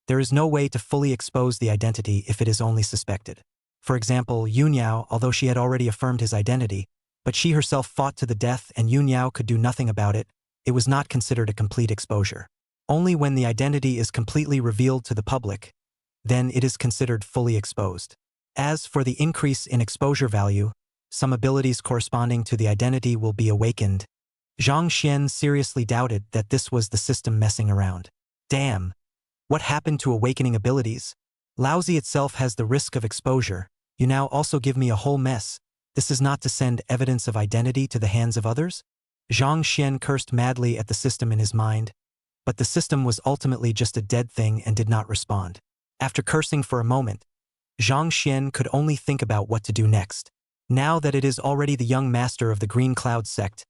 Speaker 2: there is no way to fully expose the identity if it is only suspected. For example, Yun Yao, although she had already affirmed his identity, but she herself fought to the death and Yun Yao could do nothing about it, it was not considered a complete exposure. Only when the identity is completely revealed to the public, then it is considered fully exposed. As for the increase in exposure value, some abilities corresponding to the identity will be awakened. Zhang Xian seriously doubted that this was the system messing around. Damn! What happened to awakening abilities? Lousy itself has the risk of exposure. You now also give me a whole mess. This is not to send evidence of identity to the hands of others? Zhang Xian cursed madly at the system in his mind, but the system was ultimately just a dead thing and did not respond. After cursing for a moment, Zhang Xian could only think about what to do next. Now that it is already the young master of the Green Cloud sect,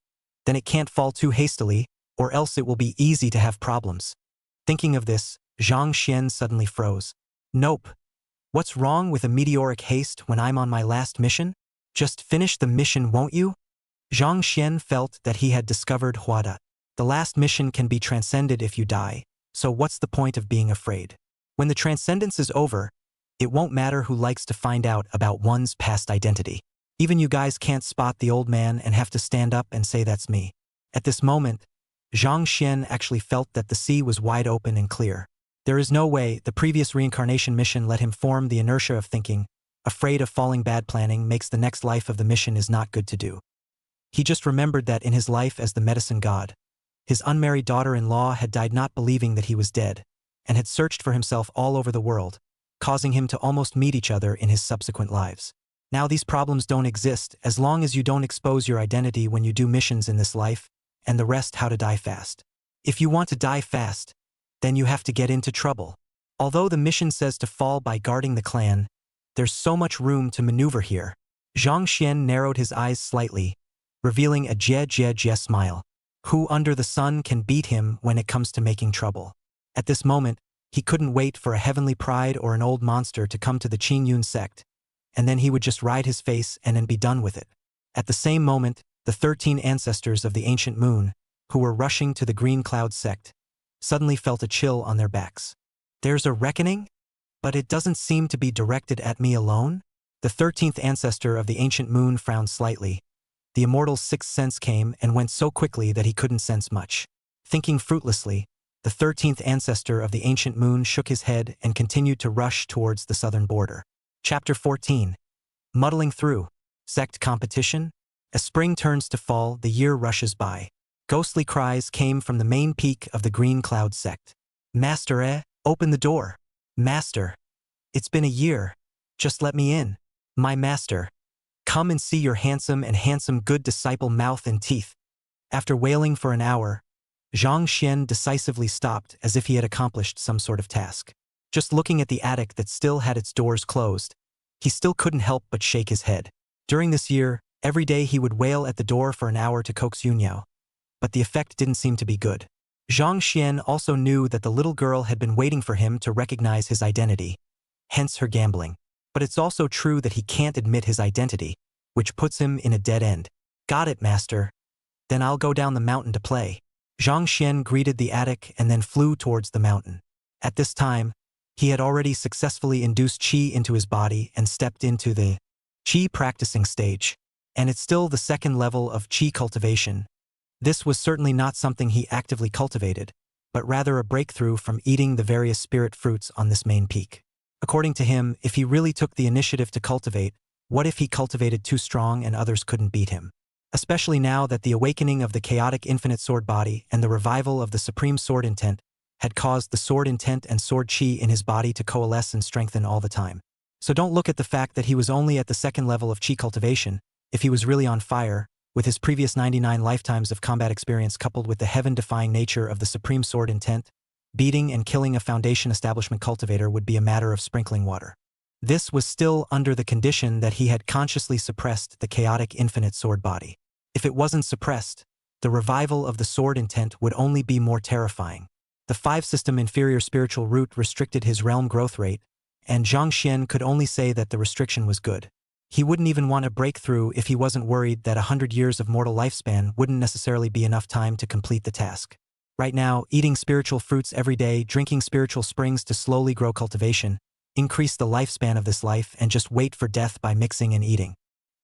Speaker 2: then it can't fall too hastily, or else it will be easy to have problems. Thinking of this, Zhang Xian suddenly froze. Nope. What's wrong with a meteoric haste when I'm on my last mission? Just finish the mission, won't you? Zhang Xian felt that he had discovered Huada. The last mission can be transcended if you die, so what's the point of being afraid? When the transcendence is over, it won't matter who likes to find out about one's past identity. Even you guys can't spot the old man and have to stand up and say that's me. At this moment, Zhang Xian actually felt that the sea was wide open and clear. There is no way the previous reincarnation mission let him form the inertia of thinking, afraid of falling bad planning makes the next life of the mission is not good to do. He just remembered that in his life as the medicine god, his unmarried daughter-in-law had died not believing that he was dead, and had searched for himself all over the world, causing him to almost meet each other in his subsequent lives. Now these problems don't exist as long as you don't expose your identity when you do missions in this life, and the rest how to die fast. If you want to die fast, then you have to get into trouble. Although the mission says to fall by guarding the clan, there's so much room to maneuver here. Zhang Xian narrowed his eyes slightly, revealing a jie smile. Who under the sun can beat him when it comes to making trouble? At this moment, he couldn't wait for a heavenly pride or an old monster to come to the Qingyun sect, and then he would just ride his face and then be done with it. At the same moment, the 13 ancestors of the ancient moon, who were rushing to the Green Cloud sect, suddenly felt a chill on their backs. There's a reckoning? But it doesn't seem to be directed at me alone? The 13th ancestor of the ancient moon frowned slightly. The immortal's sixth sense came and went so quickly that he couldn't sense much. Thinking fruitlessly, the 13th ancestor of the ancient moon shook his head and continued to rush towards the southern border. Chapter 14. Muddling through. Sect competition? As spring turns to fall, the year rushes by. Ghostly cries came from the main peak of the Green Cloud sect. Master, open the door. Master. It's been a year. Just let me in. My master. Come and see your handsome good disciple mouth and teeth. After wailing for an hour, Zhang Xian decisively stopped as if he had accomplished some sort of task. Just looking at the attic that still had its doors closed, he still couldn't help but shake his head. During this year, every day he would wail at the door for an hour to coax Yunyao, but the effect didn't seem to be good. Zhang Xian also knew that the little girl had been waiting for him to recognize his identity, hence her gambling. But it's also true that he can't admit his identity, which puts him in a dead end. Got it, master. Then I'll go down the mountain to play. Zhang Xian greeted the attic and then flew towards the mountain. At this time, he had already successfully induced qi into his body and stepped into the qi practicing stage. And it's still the second level of qi cultivation. This was certainly not something he actively cultivated, but rather a breakthrough from eating the various spirit fruits on this main peak. According to him, if he really took the initiative to cultivate, what if he cultivated too strong and others couldn't beat him? Especially now that the awakening of the chaotic infinite sword body and the revival of the supreme sword intent had caused the sword intent and sword qi in his body to coalesce and strengthen all the time. So don't look at the fact that he was only at the second level of qi cultivation. If he was really on fire, with his previous 99 lifetimes of combat experience coupled with the heaven-defying nature of the supreme sword intent, beating and killing a foundation establishment cultivator would be a matter of sprinkling water. This was still under the condition that he had consciously suppressed the chaotic infinite sword body. If it wasn't suppressed, the revival of the sword intent would only be more terrifying. The 5-system inferior spiritual root restricted his realm growth rate, and Zhang Xian could only say that the restriction was good. He wouldn't even want a breakthrough if he wasn't worried that 100 years of mortal lifespan wouldn't necessarily be enough time to complete the task. Right now, eating spiritual fruits every day, drinking spiritual springs to slowly grow cultivation, increase the lifespan of this life and just wait for death by mixing and eating.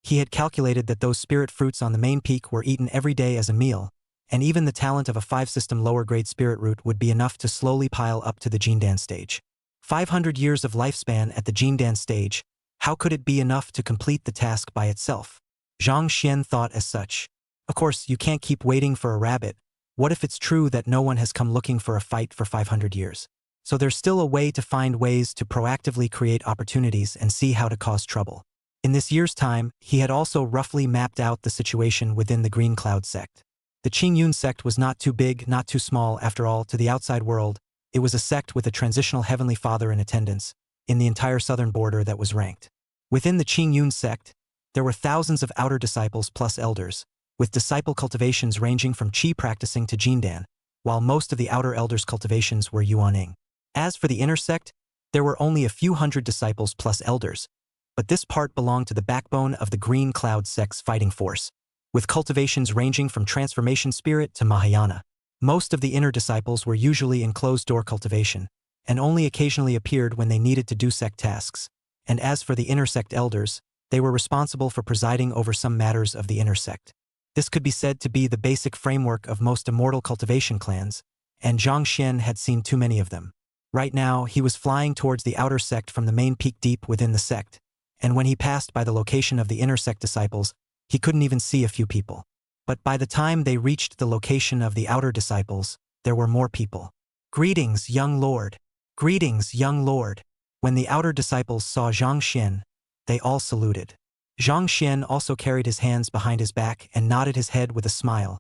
Speaker 2: He had calculated that those spirit fruits on the main peak were eaten every day as a meal, and even the talent of a 5-system lower-grade spirit root would be enough to slowly pile up to the Jindan stage. 500 years of lifespan at the Jindan stage, how could it be enough to complete the task by itself? Zhang Xian thought as such. Of course, you can't keep waiting for a rabbit. What if it's true that no one has come looking for a fight for 500 years? So there's still a way to find ways to proactively create opportunities and see how to cause trouble. In this year's time, he had also roughly mapped out the situation within the Green Cloud sect. The Qingyun sect was not too big, not too small, after all, to the outside world. It was a sect with a transitional Heavenly Father in attendance, in the entire southern border that was ranked. Within the Qingyun sect, there were thousands of outer disciples plus elders, with disciple cultivations ranging from qi practicing to Jindan, while most of the outer elders' cultivations were yuaning. As for the inner sect, there were only a few hundred disciples plus elders, but this part belonged to the backbone of the Green Cloud sect's fighting force, with cultivations ranging from transformation spirit to Mahayana. Most of the inner disciples were usually in closed-door cultivation, and only occasionally appeared when they needed to do sect tasks. And as for the inner sect elders, they were responsible for presiding over some matters of the inner sect. This could be said to be the basic framework of most immortal cultivation clans, and Zhang Xian had seen too many of them. Right now, he was flying towards the outer sect from the main peak deep within the sect, and when he passed by the location of the inner sect disciples, he couldn't even see a few people. But by the time they reached the location of the outer disciples, there were more people. "Greetings, young lord. Greetings, young lord." When the outer disciples saw Zhang Xian, they all saluted. Zhang Xian also carried his hands behind his back and nodded his head with a smile,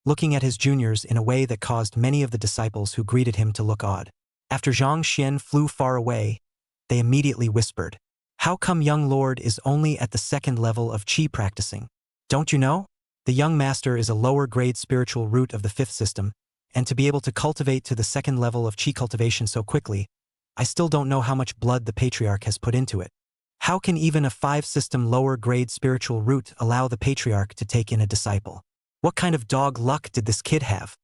Speaker 2: looking at his juniors in a way that caused many of the disciples who greeted him to look odd. After Zhang Xian flew far away, they immediately whispered, "How come young lord is only at the second level of qi practicing? Don't you know? The young master is a lower-grade spiritual root of the 5th system, and to be able to cultivate to the second level of qi cultivation so quickly, I still don't know how much blood the patriarch has put into it. How can even a 5-system lower-grade spiritual root allow the patriarch to take in a disciple? What kind of dog luck did this kid have?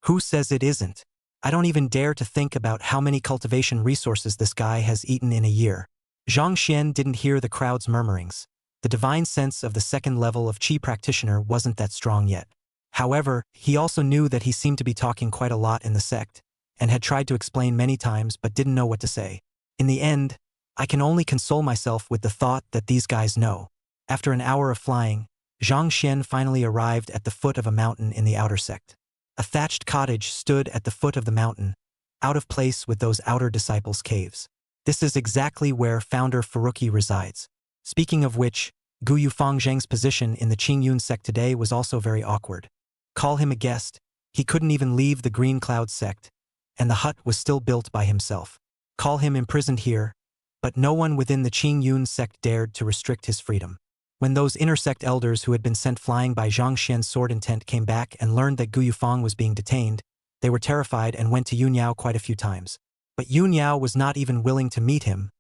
Speaker 2: Who says it isn't? I don't even dare to think about how many cultivation resources this guy has eaten in a year." Zhang Xian didn't hear the crowd's murmurings. The divine sense of the second level of qi practitioner wasn't that strong yet. However, he also knew that he seemed to be talking quite a lot in the sect, and had tried to explain many times but didn't know what to say. In the end, I can only console myself with the thought that these guys know. After an hour of flying, Zhang Xian finally arrived at the foot of a mountain in the outer sect. A thatched cottage stood at the foot of the mountain, out of place with those outer disciples' caves. This is exactly where founder Faruqi resides. Speaking of which, Gu Yufangzheng's position in the Qingyun sect today was also very awkward. Call him a guest, he couldn't even leave the Green Cloud sect, and the hut was still built by himself. Call him imprisoned here, but no one within the Qingyun sect dared to restrict his freedom. When those inter-sect elders who had been sent flying by Zhang Xian's sword intent came back and learned that Gu Yufang was being detained, they were terrified and went to Yunyao quite a few times. But Yunyao was not even willing to meet him,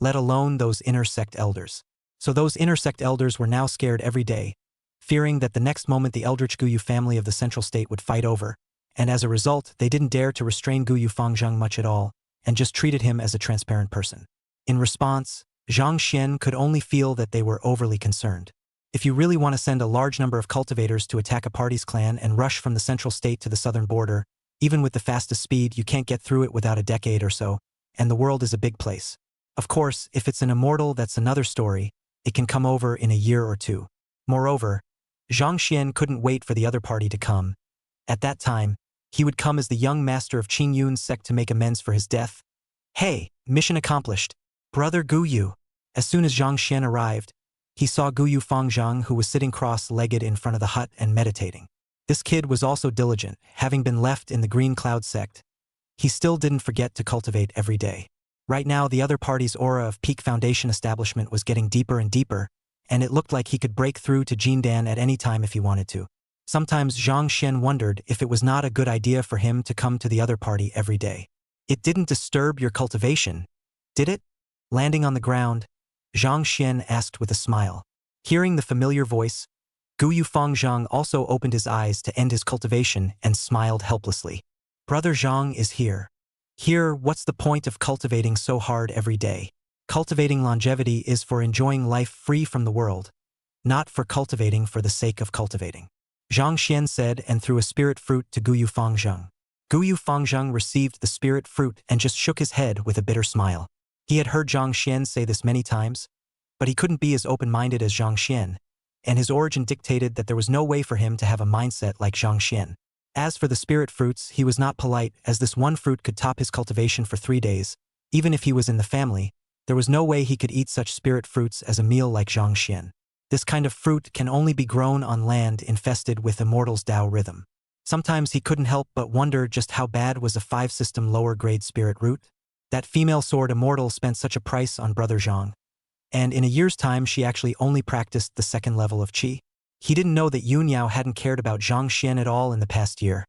Speaker 2: let alone those inter-sect elders. So those inter-sect elders were now scared every day, fearing that the next moment the Eldritch Guyu family of the Central State would fight over, and as a result, they didn't dare to restrain Gu Yufangzheng much at all, and just treated him as a transparent person. In response, Zhang Xian could only feel that they were overly concerned. If you really want to send a large number of cultivators to attack a party's clan and rush from the Central State to the southern border, even with the fastest speed, you can't get through it without a decade or so, and the world is a big place. Of course, if it's an immortal, that's another story. It can come over in a year or two. Moreover, Zhang Xian couldn't wait for the other party to come. At that time, he would come as the young master of Qingyun's sect to make amends for his death. Hey, mission accomplished. Brother Guyu. As soon as Zhang Xian arrived, he saw Gu Yufangzheng, who was sitting cross-legged in front of the hut and meditating. This kid was also diligent, having been left in the Green Cloud sect. He still didn't forget to cultivate every day. Right now, the other party's aura of peak foundation establishment was getting deeper and deeper, and it looked like he could break through to Jindan at any time if he wanted to. Sometimes Zhang Xian wondered if it was not a good idea for him to come to the other party every day. It didn't disturb your cultivation, did it? Landing on the ground, Zhang Xian asked with a smile. Hearing the familiar voice, Gu Yufangzheng also opened his eyes to end his cultivation and smiled helplessly. Brother Zhang is here. Here, what's the point of cultivating so hard every day? Cultivating longevity is for enjoying life free from the world, not for cultivating for the sake of cultivating. Zhang Xian said and threw a spirit fruit to Gu Yufangzheng. Gu Yufangzheng received the spirit fruit and just shook his head with a bitter smile. He had heard Zhang Xian say this many times, but he couldn't be as open-minded as Zhang Xian, and his origin dictated that there was no way for him to have a mindset like Zhang Xian. As for the spirit fruits, he was not polite, as this one fruit could top his cultivation for 3 days. Even if he was in the family, there was no way he could eat such spirit fruits as a meal like Zhang Xian. This kind of fruit can only be grown on land infested with Immortal's Tao rhythm. Sometimes he couldn't help but wonder just how bad was a 5-system lower-grade spirit root. That female sword Immortal spent such a price on Brother Zhang, and in a year's time she actually only practiced the 2nd level of Qi. He didn't know that Yunyao hadn't cared about Zhang Xian at all in the past year,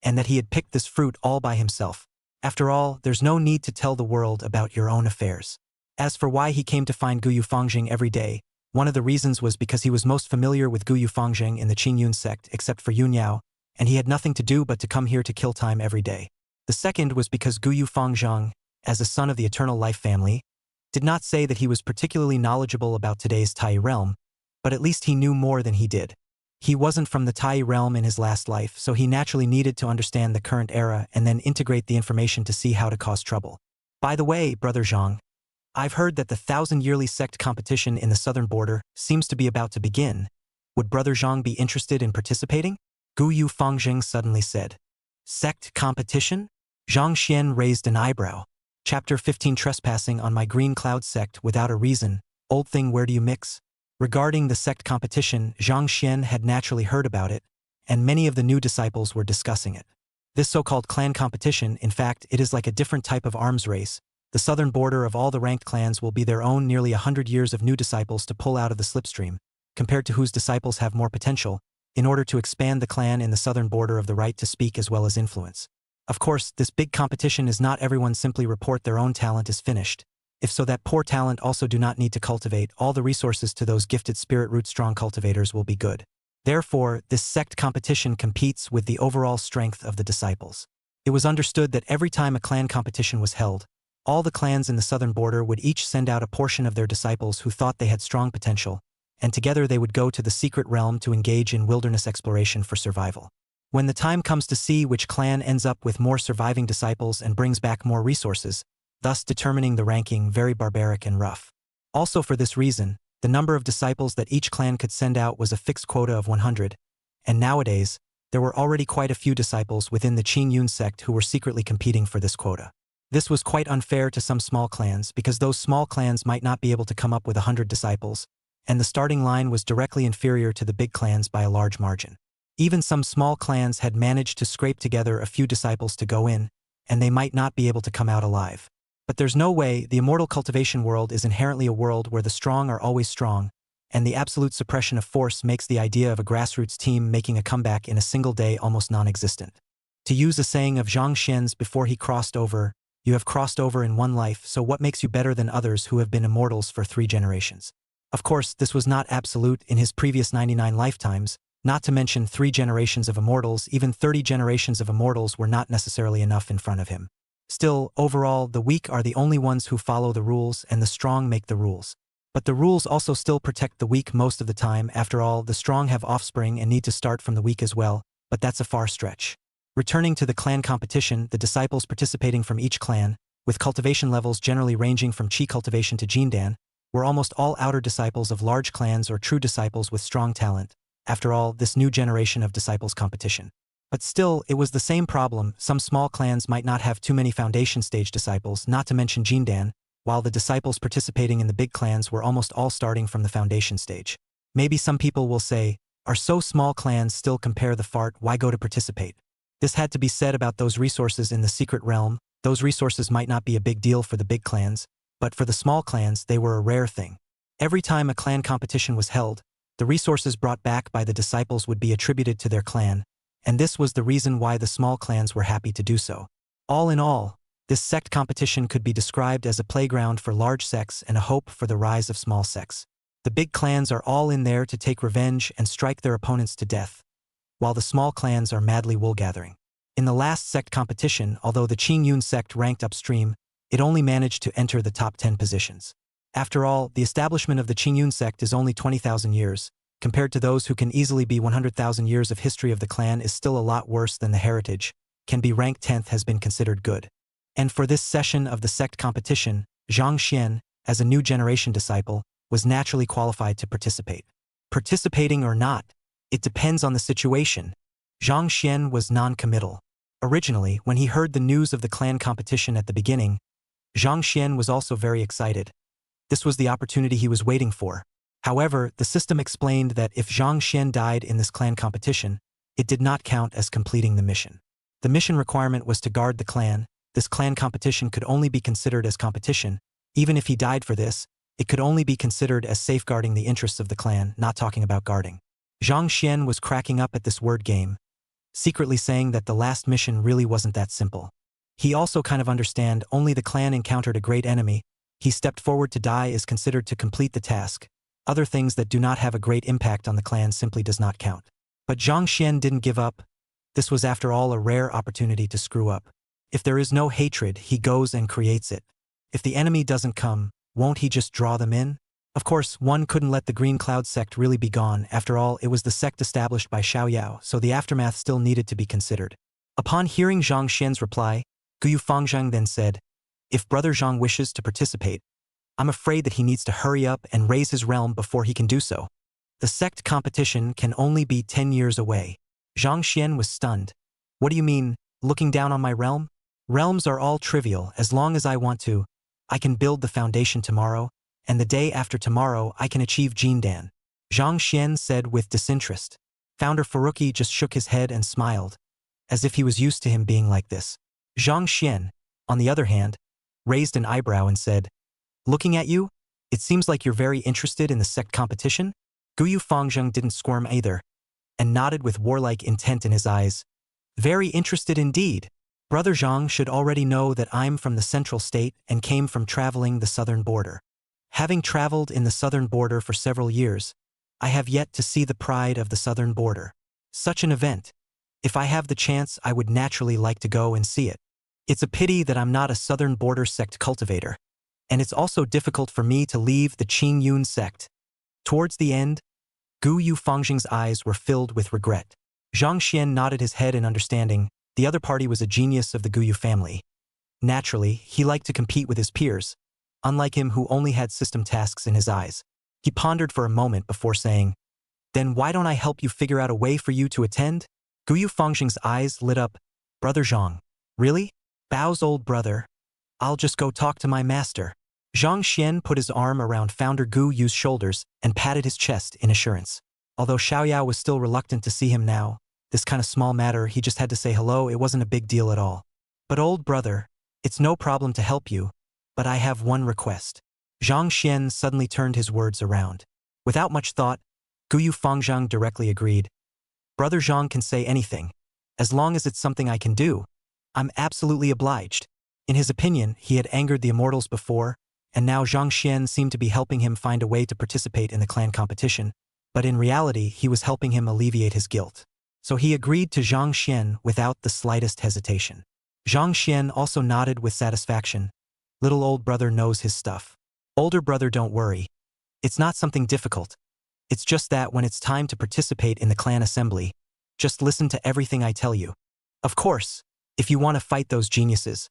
Speaker 2: and that he had picked this fruit all by himself. After all, there's no need to tell the world about your own affairs. As for why he came to find Gu Yufangzheng every day, one of the reasons was because he was most familiar with Gu Yufangzheng in the Qingyun sect except for Yunyao, and he had nothing to do but to come here to kill time every day. The second was because Gu Yufangzheng, as a son of the Eternal Life family, did not say that he was particularly knowledgeable about today's Tai realm, but at least he knew more than he did. He wasn't from the Tai realm in his last life, so he naturally needed to understand the current era and then integrate the information to see how to cause trouble. By the way, Brother Zhang, I've heard that the 1,000-yearly sect competition in the southern border seems to be about to begin. Would Brother Zhang be interested in participating? Gu Yufangzheng suddenly said. Sect competition? Zhang Xian raised an eyebrow. Chapter 15 Trespassing on my Green Cloud sect without a reason. Old thing, where do you mix? Regarding the sect competition, Zhang Xian had naturally heard about it, and many of the new disciples were discussing it. This so-called clan competition, in fact, it is like a different type of arms race. The southern border of all the ranked clans will be their own nearly 100 years of new disciples to pull out of the slipstream, compared to whose disciples have more potential, in order to expand the clan in the southern border of the right to speak as well as influence. Of course, this big competition is not everyone simply report their own talent is finished. If so, that poor talent also do not need to cultivate, all the resources to those gifted spirit root strong cultivators will be good. Therefore, this sect competition competes with the overall strength of the disciples. It was understood that every time a clan competition was held, all the clans in the southern border would each send out a portion of their disciples who thought they had strong potential, and together they would go to the secret realm to engage in wilderness exploration for survival. When the time comes to see which clan ends up with more surviving disciples and brings back more resources, thus determining the ranking very barbaric and rough. Also for this reason, the number of disciples that each clan could send out was a fixed quota of 100, and nowadays, there were already quite a few disciples within the Qingyun sect who were secretly competing for this quota. This was quite unfair to some small clans because those small clans might not be able to come up with 100 disciples, and the starting line was directly inferior to the big clans by a large margin. Even some small clans had managed to scrape together a few disciples to go in, and they might not be able to come out alive. But there's no way. The immortal cultivation world is inherently a world where the strong are always strong, and the absolute suppression of force makes the idea of a grassroots team making a comeback in a single day almost non-existent. To use a saying of Zhang Xian's before he crossed over, you have crossed over in one life, so what makes you better than others who have been immortals for 3 generations? Of course, this was not absolute in his previous 99 lifetimes, not to mention 3 generations of immortals. Even 30 generations of immortals were not necessarily enough in front of him. Still, overall, the weak are the only ones who follow the rules and the strong make the rules. But the rules also still protect the weak most of the time. After all, the strong have offspring and need to start from the weak as well, but that's a far stretch. Returning to the clan competition, the disciples participating from each clan, with cultivation levels generally ranging from Qi cultivation to Jindan, were almost all outer disciples of large clans or true disciples with strong talent. After all, this new generation of disciples competition. But still, it was the same problem. Some small clans might not have too many foundation stage disciples, not to mention Jindan, while the disciples participating in the big clans were almost all starting from the foundation stage. Maybe some people will say, are so small clans still compare the fart, why go to participate? This had to be said about those resources in the secret realm. Those resources might not be a big deal for the big clans, but for the small clans they were a rare thing. Every time a clan competition was held, the resources brought back by the disciples would be attributed to their clan, and this was the reason why the small clans were happy to do so. All in all, this sect competition could be described as a playground for large sects and a hope for the rise of small sects. The big clans are all in there to take revenge and strike their opponents to death, while the small clans are madly wool-gathering. In the last sect competition, although the Qingyun sect ranked upstream, it only managed to enter the top 10 positions. After all, the establishment of the Qingyun sect is only 20,000 years, compared to those who can easily be 100,000 years of history of the clan is still a lot worse than the heritage, can be ranked 10th has been considered good. And for this session of the sect competition, Zhang Xian, as a new generation disciple, was naturally qualified to participate. Participating or not, it depends on the situation. Zhang Xian was non-committal. Originally, when he heard the news of the clan competition at the beginning, Zhang Xian was also very excited. This was the opportunity he was waiting for. However, the system explained that if Zhang Xian died in this clan competition, it did not count as completing the mission. The mission requirement was to guard the clan. This clan competition could only be considered as competition. Even if he died for this, it could only be considered as safeguarding the interests of the clan, not talking about guarding. Zhang Xian was cracking up at this word game, secretly saying that the last mission really wasn't that simple. He also kind of understand only the clan encountered a great enemy. He stepped forward to die is considered to complete the task. Other things that do not have a great impact on the clan simply does not count. But Zhang Xian didn't give up. This was after all a rare opportunity to screw up. If there is no hatred, he goes and creates it. If the enemy doesn't come, won't he just draw them in? Of course, one couldn't let the Green Cloud sect really be gone. After all, it was the sect established by Xiaoyao, so the aftermath still needed to be considered. Upon hearing Zhang Xian's reply, Guyu Fangzheng then said, if Brother Zhang wishes to participate, I'm afraid that he needs to hurry up and raise his realm before he can do so. The sect competition can only be 10 years away. Zhang Xian was stunned. What do you mean, looking down on my realm? Realms are all trivial. As long as I want to, I can build the foundation tomorrow, and the day after tomorrow I can achieve Jindan. Zhang Xian said with disinterest. Founder Furuki just shook his head and smiled, as if he was used to him being like this. Zhang Xian, on the other hand, raised an eyebrow and said, looking at you, it seems like you're very interested in the sect competition? Guyu Fangzheng didn't squirm either, and nodded with warlike intent in his eyes. Very interested indeed. Brother Zhang should already know that I'm from the central state and came from traveling the southern border. Having traveled in the southern border for several years, I have yet to see the pride of the southern border. Such an event. If I have the chance, I would naturally like to go and see it. It's a pity that I'm not a southern border sect cultivator, and it's also difficult for me to leave the Qingyun sect. Towards the end, Guyu Fangzheng's eyes were filled with regret. Zhang Xian nodded his head in understanding. The other party was a genius of the Guyu family. Naturally, he liked to compete with his peers, unlike him who only had system tasks in his eyes. He pondered for a moment before saying, then why don't I help you figure out a way for you to attend? Guyu Fangzheng's eyes lit up. Brother Zhang. Really? Bao's old brother. I'll just go talk to my master. Zhang Xian put his arm around Founder Gu Yu's shoulders and patted his chest in assurance. Although Xiaoyao was still reluctant to see him now, this kind of small matter, he just had to say hello, it wasn't a big deal at all. But old brother, it's no problem to help you, but I have one request. Zhang Xian suddenly turned his words around. Without much thought, Guyu Fangzhang directly agreed. Brother Zhang can say anything. As long as it's something I can do, I'm absolutely obliged. In his opinion, he had angered the immortals before, and now Zhang Xian seemed to be helping him find a way to participate in the clan competition, but in reality he was helping him alleviate his guilt. So he agreed to Zhang Xian without the slightest hesitation. Zhang Xian also nodded with satisfaction. Little old brother knows his stuff. Older brother, don't worry. It's not something difficult. It's just that when it's time to participate in the clan assembly, just listen to everything I tell you. Of course, if you want to fight those geniuses,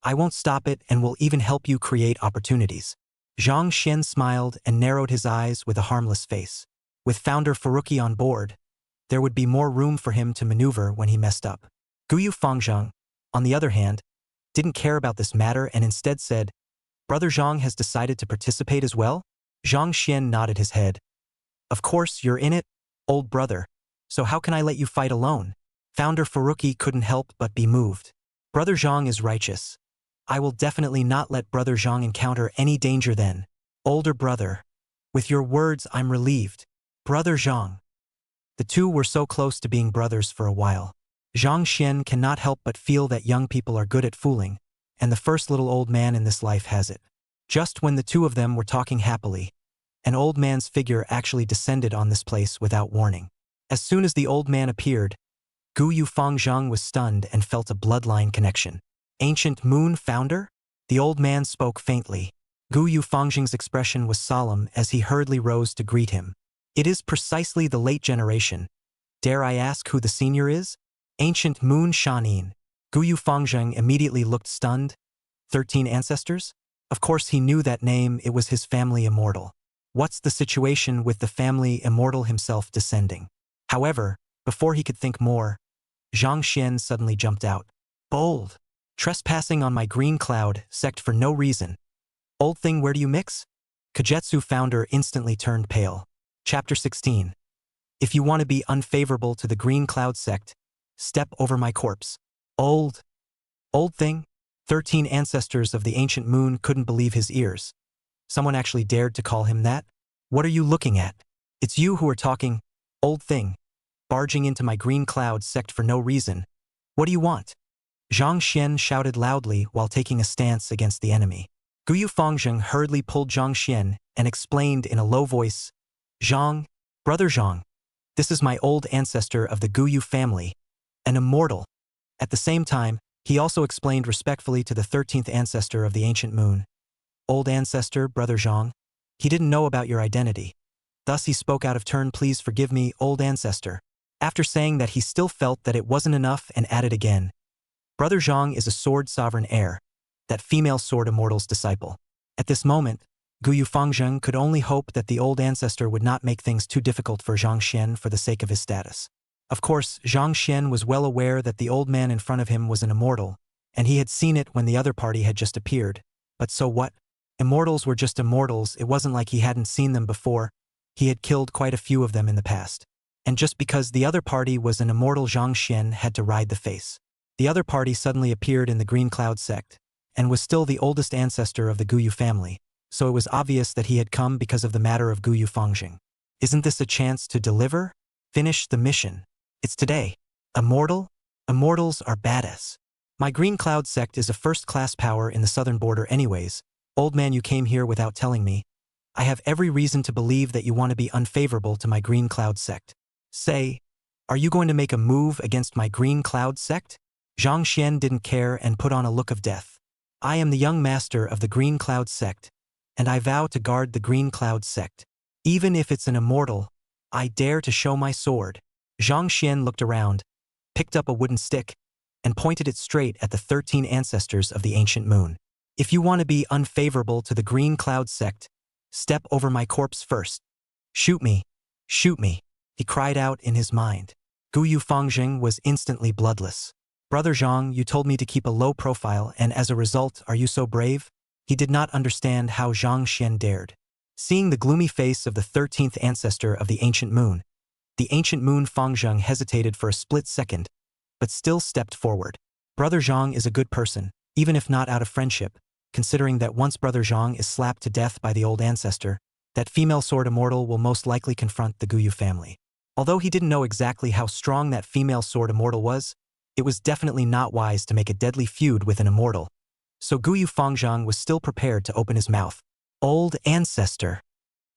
Speaker 2: I won't stop it and will even help you create opportunities. Zhang Xian smiled and narrowed his eyes with a harmless face. With Founder Faruqi on board, there would be more room for him to maneuver when he messed up. Guyu Fangzhang, on the other hand, didn't care about this matter and instead said, Brother Zhang has decided to participate as well? Zhang Xian nodded his head. Of course, you're in it, old brother. So how can I let you fight alone? Founder Faruqi couldn't help but be moved. Brother Zhang is righteous. I will definitely not let Brother Zhang encounter any danger then. Older brother. With your words, I'm relieved. Brother Zhang. The two were so close to being brothers for a while. Zhang Xian cannot help but feel that young people are good at fooling, and the first little old man in this life has it. Just when the two of them were talking happily, an old man's figure actually descended on this place without warning. As soon as the old man appeared, Guyu Fangzhang was stunned and felt a bloodline connection. Ancient Moon Founder? The old man spoke faintly. Guyu Fangzhang's expression was solemn as he hurriedly rose to greet him. It is precisely the late generation. Dare I ask who the senior is? Ancient Moon Shanin. Guyu Fangzhang immediately looked stunned. 13 ancestors? Of course he knew that name, it was his family immortal. What's the situation with the family immortal himself descending? However, before he could think more, Zhang Xian suddenly jumped out. Bold! Trespassing on my green cloud sect for no reason. Old thing, where do you mix? Kagetsu Founder instantly turned pale. Chapter 16. If you want to be unfavorable to the green cloud sect, step over my corpse. Old thing? 13 ancestors of the ancient moon couldn't believe his ears. Someone actually dared to call him that? What are you looking at? It's you who are talking, old thing, barging into my green cloud sect for no reason. What do you want? Zhang Xian shouted loudly while taking a stance against the enemy. Guyu Fangzhang hurriedly pulled Zhang Xian and explained in a low voice, Zhang, Brother Zhang, this is my old ancestor of the Guyu family, an immortal. At the same time, he also explained respectfully to the 13th ancestor of the ancient moon, Old ancestor, Brother Zhang, he didn't know about your identity. Thus he spoke out of turn, please forgive me, old ancestor. After saying that, he still felt that it wasn't enough and added again, Brother Zhang is a sword sovereign heir, that female sword immortal's disciple. At this moment, Guyu Fangzhang could only hope that the old ancestor would not make things too difficult for Zhang Xian for the sake of his status. Of course, Zhang Xian was well aware that the old man in front of him was an immortal, and he had seen it when the other party had just appeared. But so what? Immortals were just immortals, it wasn't like he hadn't seen them before. He had killed quite a few of them in the past. And just because the other party was an immortal, Zhang Xian had to ride the face. The other party suddenly appeared in the Green Cloud sect, and was still the oldest ancestor of the Guyu family, so it was obvious that he had come because of the matter of Guyu Fangzhang. Isn't this a chance to deliver? Finish the mission. It's today. Immortal? Immortals are badass. My Green Cloud sect is a first-class power in the southern border anyways. Old man, you came here without telling me. I have every reason to believe that you want to be unfavorable to my Green Cloud sect. Say, are you going to make a move against my Green Cloud sect? Zhang Xian didn't care and put on a look of death. I am the young master of the Green Cloud sect, and I vow to guard the Green Cloud sect. Even if it's an immortal, I dare to show my sword. Zhang Xian looked around, picked up a wooden stick, and pointed it straight at the 13 ancestors of the ancient moon. If you want to be unfavorable to the Green Cloud sect, step over my corpse first. Shoot me, he cried out in his mind. Guyu Fangzhang was instantly bloodless. Brother Zhang, you told me to keep a low profile, and as a result, are you so brave? He did not understand how Zhang Xian dared. Seeing the gloomy face of the 13th ancestor of the ancient moon Fangzheng hesitated for a split second, but still stepped forward. Brother Zhang is a good person, even if not out of friendship, considering that once Brother Zhang is slapped to death by the old ancestor, that female sword immortal will most likely confront the Guyu family. Although he didn't know exactly how strong that female sword immortal was, it was definitely not wise to make a deadly feud with an immortal. So Guyu Fangzheng was still prepared to open his mouth. Old ancestor!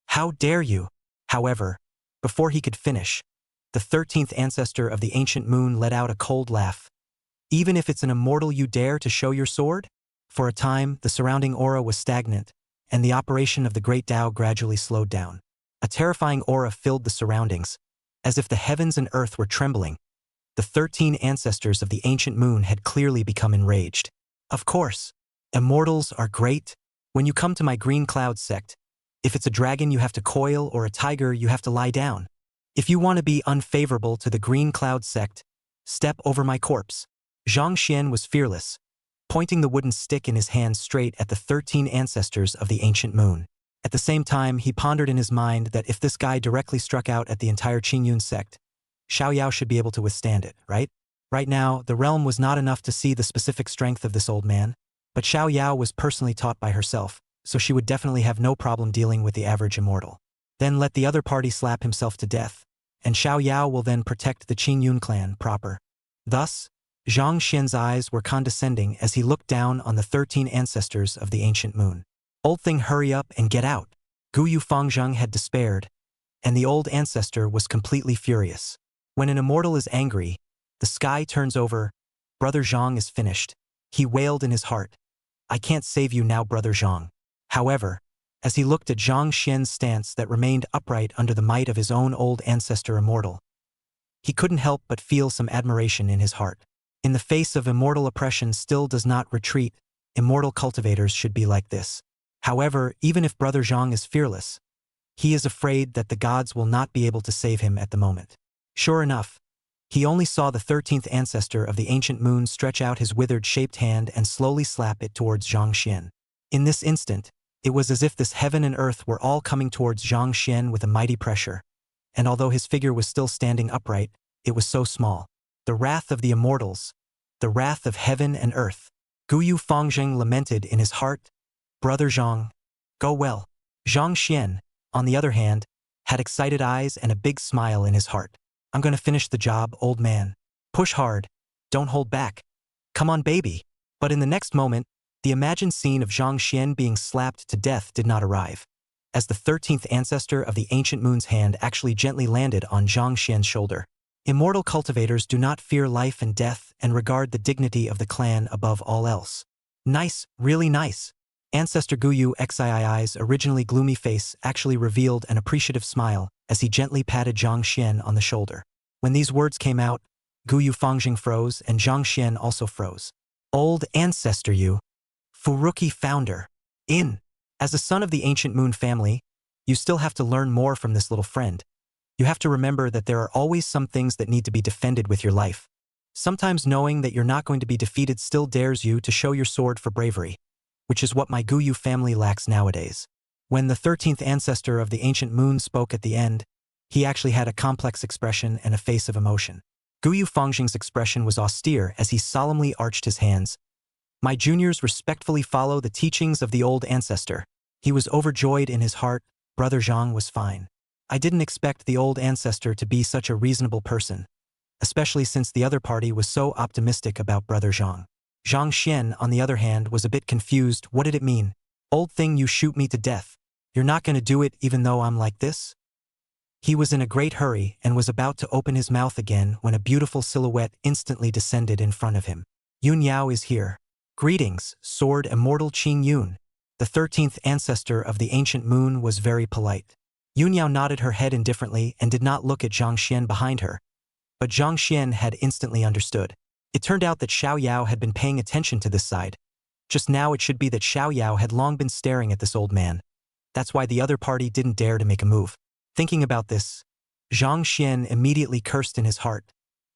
Speaker 2: How dare you! However, before he could finish, the 13th ancestor of the ancient moon let out a cold laugh. Even if it's an immortal you dare to show your sword? For a time, the surrounding aura was stagnant, and the operation of the great Tao gradually slowed down. A terrifying aura filled the surroundings, as if the heavens and earth were trembling. The 13 ancestors of the ancient moon had clearly become enraged. Of course, immortals are great. When you come to my green cloud sect, if it's a dragon you have to coil or a tiger you have to lie down. If you want to be unfavorable to the green cloud sect, step over my corpse. Zhang Xian was fearless, pointing the wooden stick in his hand straight at the 13 ancestors of the ancient moon. At the same time, he pondered in his mind that if this guy directly struck out at the entire Qingyun sect, Xiaoyao should be able to withstand it, right? Right now, the realm was not enough to see the specific strength of this old man, but Xiaoyao was personally taught by herself, so she would definitely have no problem dealing with the average immortal. Then let the other party slap himself to death, and Xiaoyao will then protect the Qingyun clan proper. Thus, Zhang Xian's eyes were condescending as he looked down on the 13 ancestors of the ancient moon. Old thing, hurry up and get out. Guyu Fangzheng had despaired, and the old ancestor was completely furious. When an immortal is angry, the sky turns over. Brother Zhang is finished. He wailed in his heart. I can't save you now, Brother Zhang. However, as he looked at Zhang Xian's stance that remained upright under the might of his own old ancestor immortal, he couldn't help but feel some admiration in his heart. In the face of immortal oppression still does not retreat, immortal cultivators should be like this. However, even if Brother Zhang is fearless, he is afraid that the gods will not be able to save him at the moment. Sure enough, he only saw the 13th ancestor of the ancient moon stretch out his withered-shaped hand and slowly slap it towards Zhang Xian. In this instant, it was as if this heaven and earth were all coming towards Zhang Xian with a mighty pressure, and although his figure was still standing upright, it was so small. The wrath of the immortals, the wrath of heaven and earth. Guyu Fangzheng lamented in his heart, Brother Zhang, go well. Zhang Xian, on the other hand, had excited eyes and a big smile in his heart. I'm gonna finish the job, old man. Push hard. Don't hold back. Come on, baby. But in the next moment, the imagined scene of Zhang Xian being slapped to death did not arrive, as the 13th ancestor of the ancient moon's hand actually gently landed on Zhang Xian's shoulder. Immortal cultivators do not fear life and death and regard the dignity of the clan above all else. Nice, really nice. Ancestor Guyu Xii's originally gloomy face actually revealed an appreciative smile as he gently patted Zhang Xian on the shoulder. When these words came out, Guyu Fangzheng froze and Zhang Xian also froze. Old ancestor you, Furuki founder. As a son of the ancient moon family, you still have to learn more from this little friend. You have to remember that there are always some things that need to be defended with your life. Sometimes knowing that you're not going to be defeated still dares you to show your sword for bravery, which is what my Guyu family lacks nowadays. When the 13th ancestor of the ancient moon spoke at the end, he actually had a complex expression and a face of emotion. Guyu Fangzheng's expression was austere as he solemnly arched his hands. My juniors respectfully follow the teachings of the old ancestor. He was overjoyed in his heart. Brother Zhang was fine. I didn't expect the old ancestor to be such a reasonable person, especially since the other party was so optimistic about Brother Zhang. Zhang Xian, on the other hand, was a bit confused. What did it mean? Old thing, you shoot me to death. You're not going to do it even though I'm like this? He was in a great hurry and was about to open his mouth again when a beautiful silhouette instantly descended in front of him. Yun Yao is here. Greetings, Sword Immortal Qing Yun. The 13th ancestor of the ancient moon was very polite. Yun Yao nodded her head indifferently and did not look at Zhang Xian behind her, but Zhang Xian had instantly understood. It turned out that Xiaoyao had been paying attention to this side. Just now it should be that Xiaoyao had long been staring at this old man. That's why the other party didn't dare to make a move. Thinking about this, Zhang Xian immediately cursed in his heart.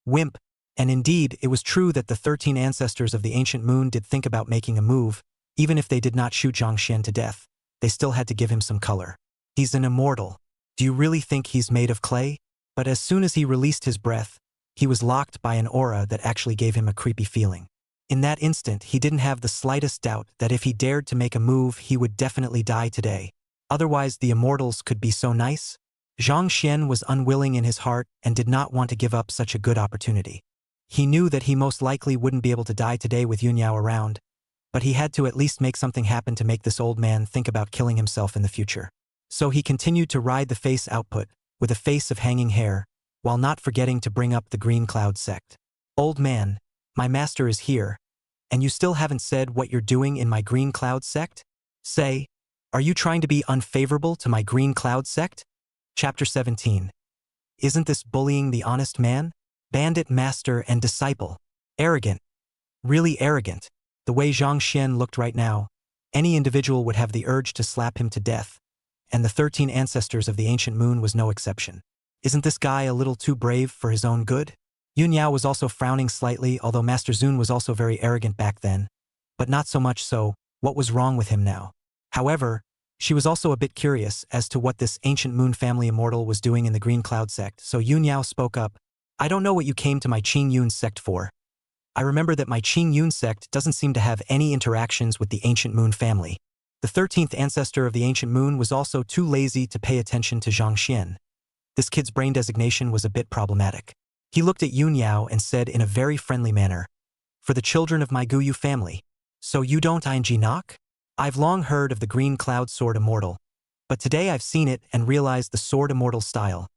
Speaker 2: Wimp. And indeed, it was true that the 13 ancestors of the ancient moon did think about making a move, Even if they did not shoot Zhang Xian to death, they still had to give him some color. He's an immortal. Do you really think he's made of clay? But as soon as he released his breath, he was locked by an aura that actually gave him a creepy feeling. In that instant, he didn't have the slightest doubt that if he dared to make a move, he would definitely die today. Otherwise, the immortals could be so nice. Zhang Xian was unwilling in his heart and did not want to give up such a good opportunity. He knew that he most likely wouldn't be able to die today with Yunyao around, but he had to at least make something happen to make this old man think about killing himself in the future. So he continued to ride the face output, with a face of hanging hair, while not forgetting to bring up the Green Cloud sect. Old man, my master is here, and you still haven't said what you're doing in my Green Cloud sect? Say, are you trying to be unfavorable to my Green Cloud sect? Chapter 17. Isn't this bullying the honest man? Bandit master and disciple. Arrogant. Really arrogant. The way Zhang Xian looked right now, any individual would have the urge to slap him to death, and the 13 ancestors of the ancient moon was no exception. Isn't this guy a little too brave for his own good? Yunyao was also frowning slightly, although Master Zun was also very arrogant back then, but not so much so. What was wrong with him now? However, she was also a bit curious as to what this ancient moon family immortal was doing in the Green Cloud sect, so Yunyao spoke up. I don't know what you came to my Qing Yun sect for. I remember that my Qing Yun sect doesn't seem to have any interactions with the ancient moon family. The 13th ancestor of the ancient moon was also too lazy to pay attention to Zhang Xian. This kid's brain designation was a bit problematic. He looked at Yunyao and said in a very friendly manner, for the children of my Guyu family. So you don't ing knock? I've long heard of the Green Cloud Sword Immortal, but today I've seen it and realized the Sword Immortal style,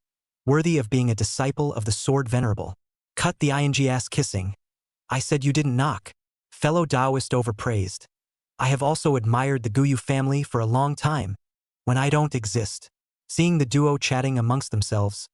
Speaker 2: worthy of being a disciple of the Sword Venerable. Cut the ing ass kissing. I said you didn't knock. Fellow Taoist overpraised. I have also admired the Guyu family for a long time, when I don't exist. Seeing the duo chatting amongst themselves,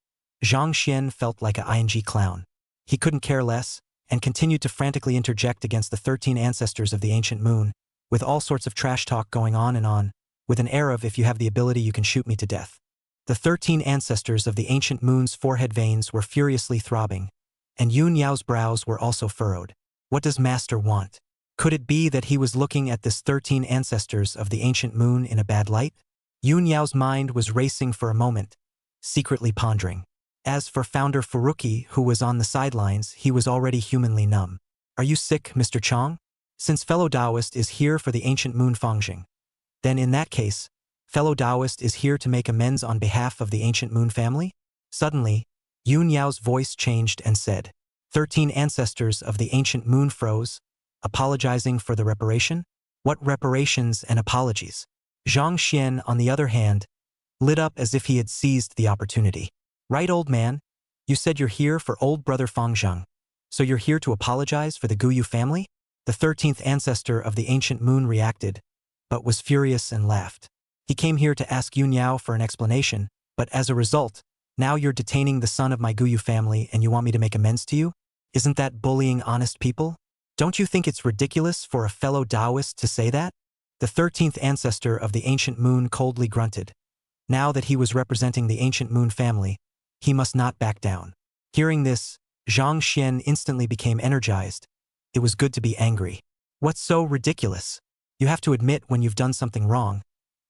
Speaker 2: Zhang Xian felt like a ing clown. He couldn't care less, and continued to frantically interject against the 13 ancestors of the ancient moon, with all sorts of trash talk going on, with an air of if you have the ability you can shoot me to death. The 13 ancestors of the ancient moon's forehead veins were furiously throbbing, and Yun Yao's brows were also furrowed. What does Master want? Could it be that he was looking at this 13 ancestors of the ancient moon in a bad light? Yun Yao's mind was racing for a moment, secretly pondering. As for Founder Furuki, who was on the sidelines, he was already humanly numb. Are you sick, Mr. Chong? Since fellow Taoist is here for the ancient moon Fangjing, then in that case, fellow Taoist is here to make amends on behalf of the ancient moon family? Suddenly, Yun Yao's voice changed and said, 13 ancestors of the ancient moon froze, apologizing for the reparation? What reparations and apologies? Zhang Xian, on the other hand, lit up as if he had seized the opportunity. Right, old man? You said you're here for old brother Fangjing, so you're here to apologize for the Guyu family? The 13th ancestor of the ancient moon reacted, but was furious and laughed. He came here to ask Yunyao for an explanation, but as a result, now you're detaining the son of my Guyu family and you want me to make amends to you? Isn't that bullying honest people? Don't you think it's ridiculous for a fellow Taoist to say that? The 13th ancestor of the ancient moon coldly grunted. Now that he was representing the ancient moon family, he must not back down. Hearing this, Zhang Xian instantly became energized. It was good to be angry. What's so ridiculous? You have to admit when you've done something wrong.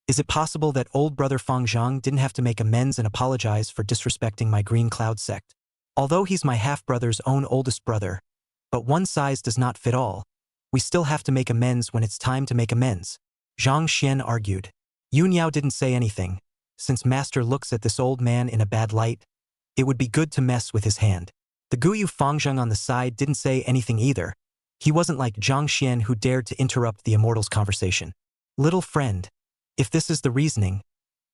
Speaker 2: Is it possible that old brother Fangjing didn't have to make amends and apologize for disrespecting my Green Cloud sect? Although he's my half-brother's own oldest brother, but one size does not fit all. We still have to make amends when it's time to make amends. Zhang Xian argued. Yunyao didn't say anything. Since Master looks at this old man in a bad light, it would be good to mess with his hand. The Guyu Fangjing on the side didn't say anything either. He wasn't like Zhang Xian who dared to interrupt the immortal's conversation. Little friend, if this is the reasoning,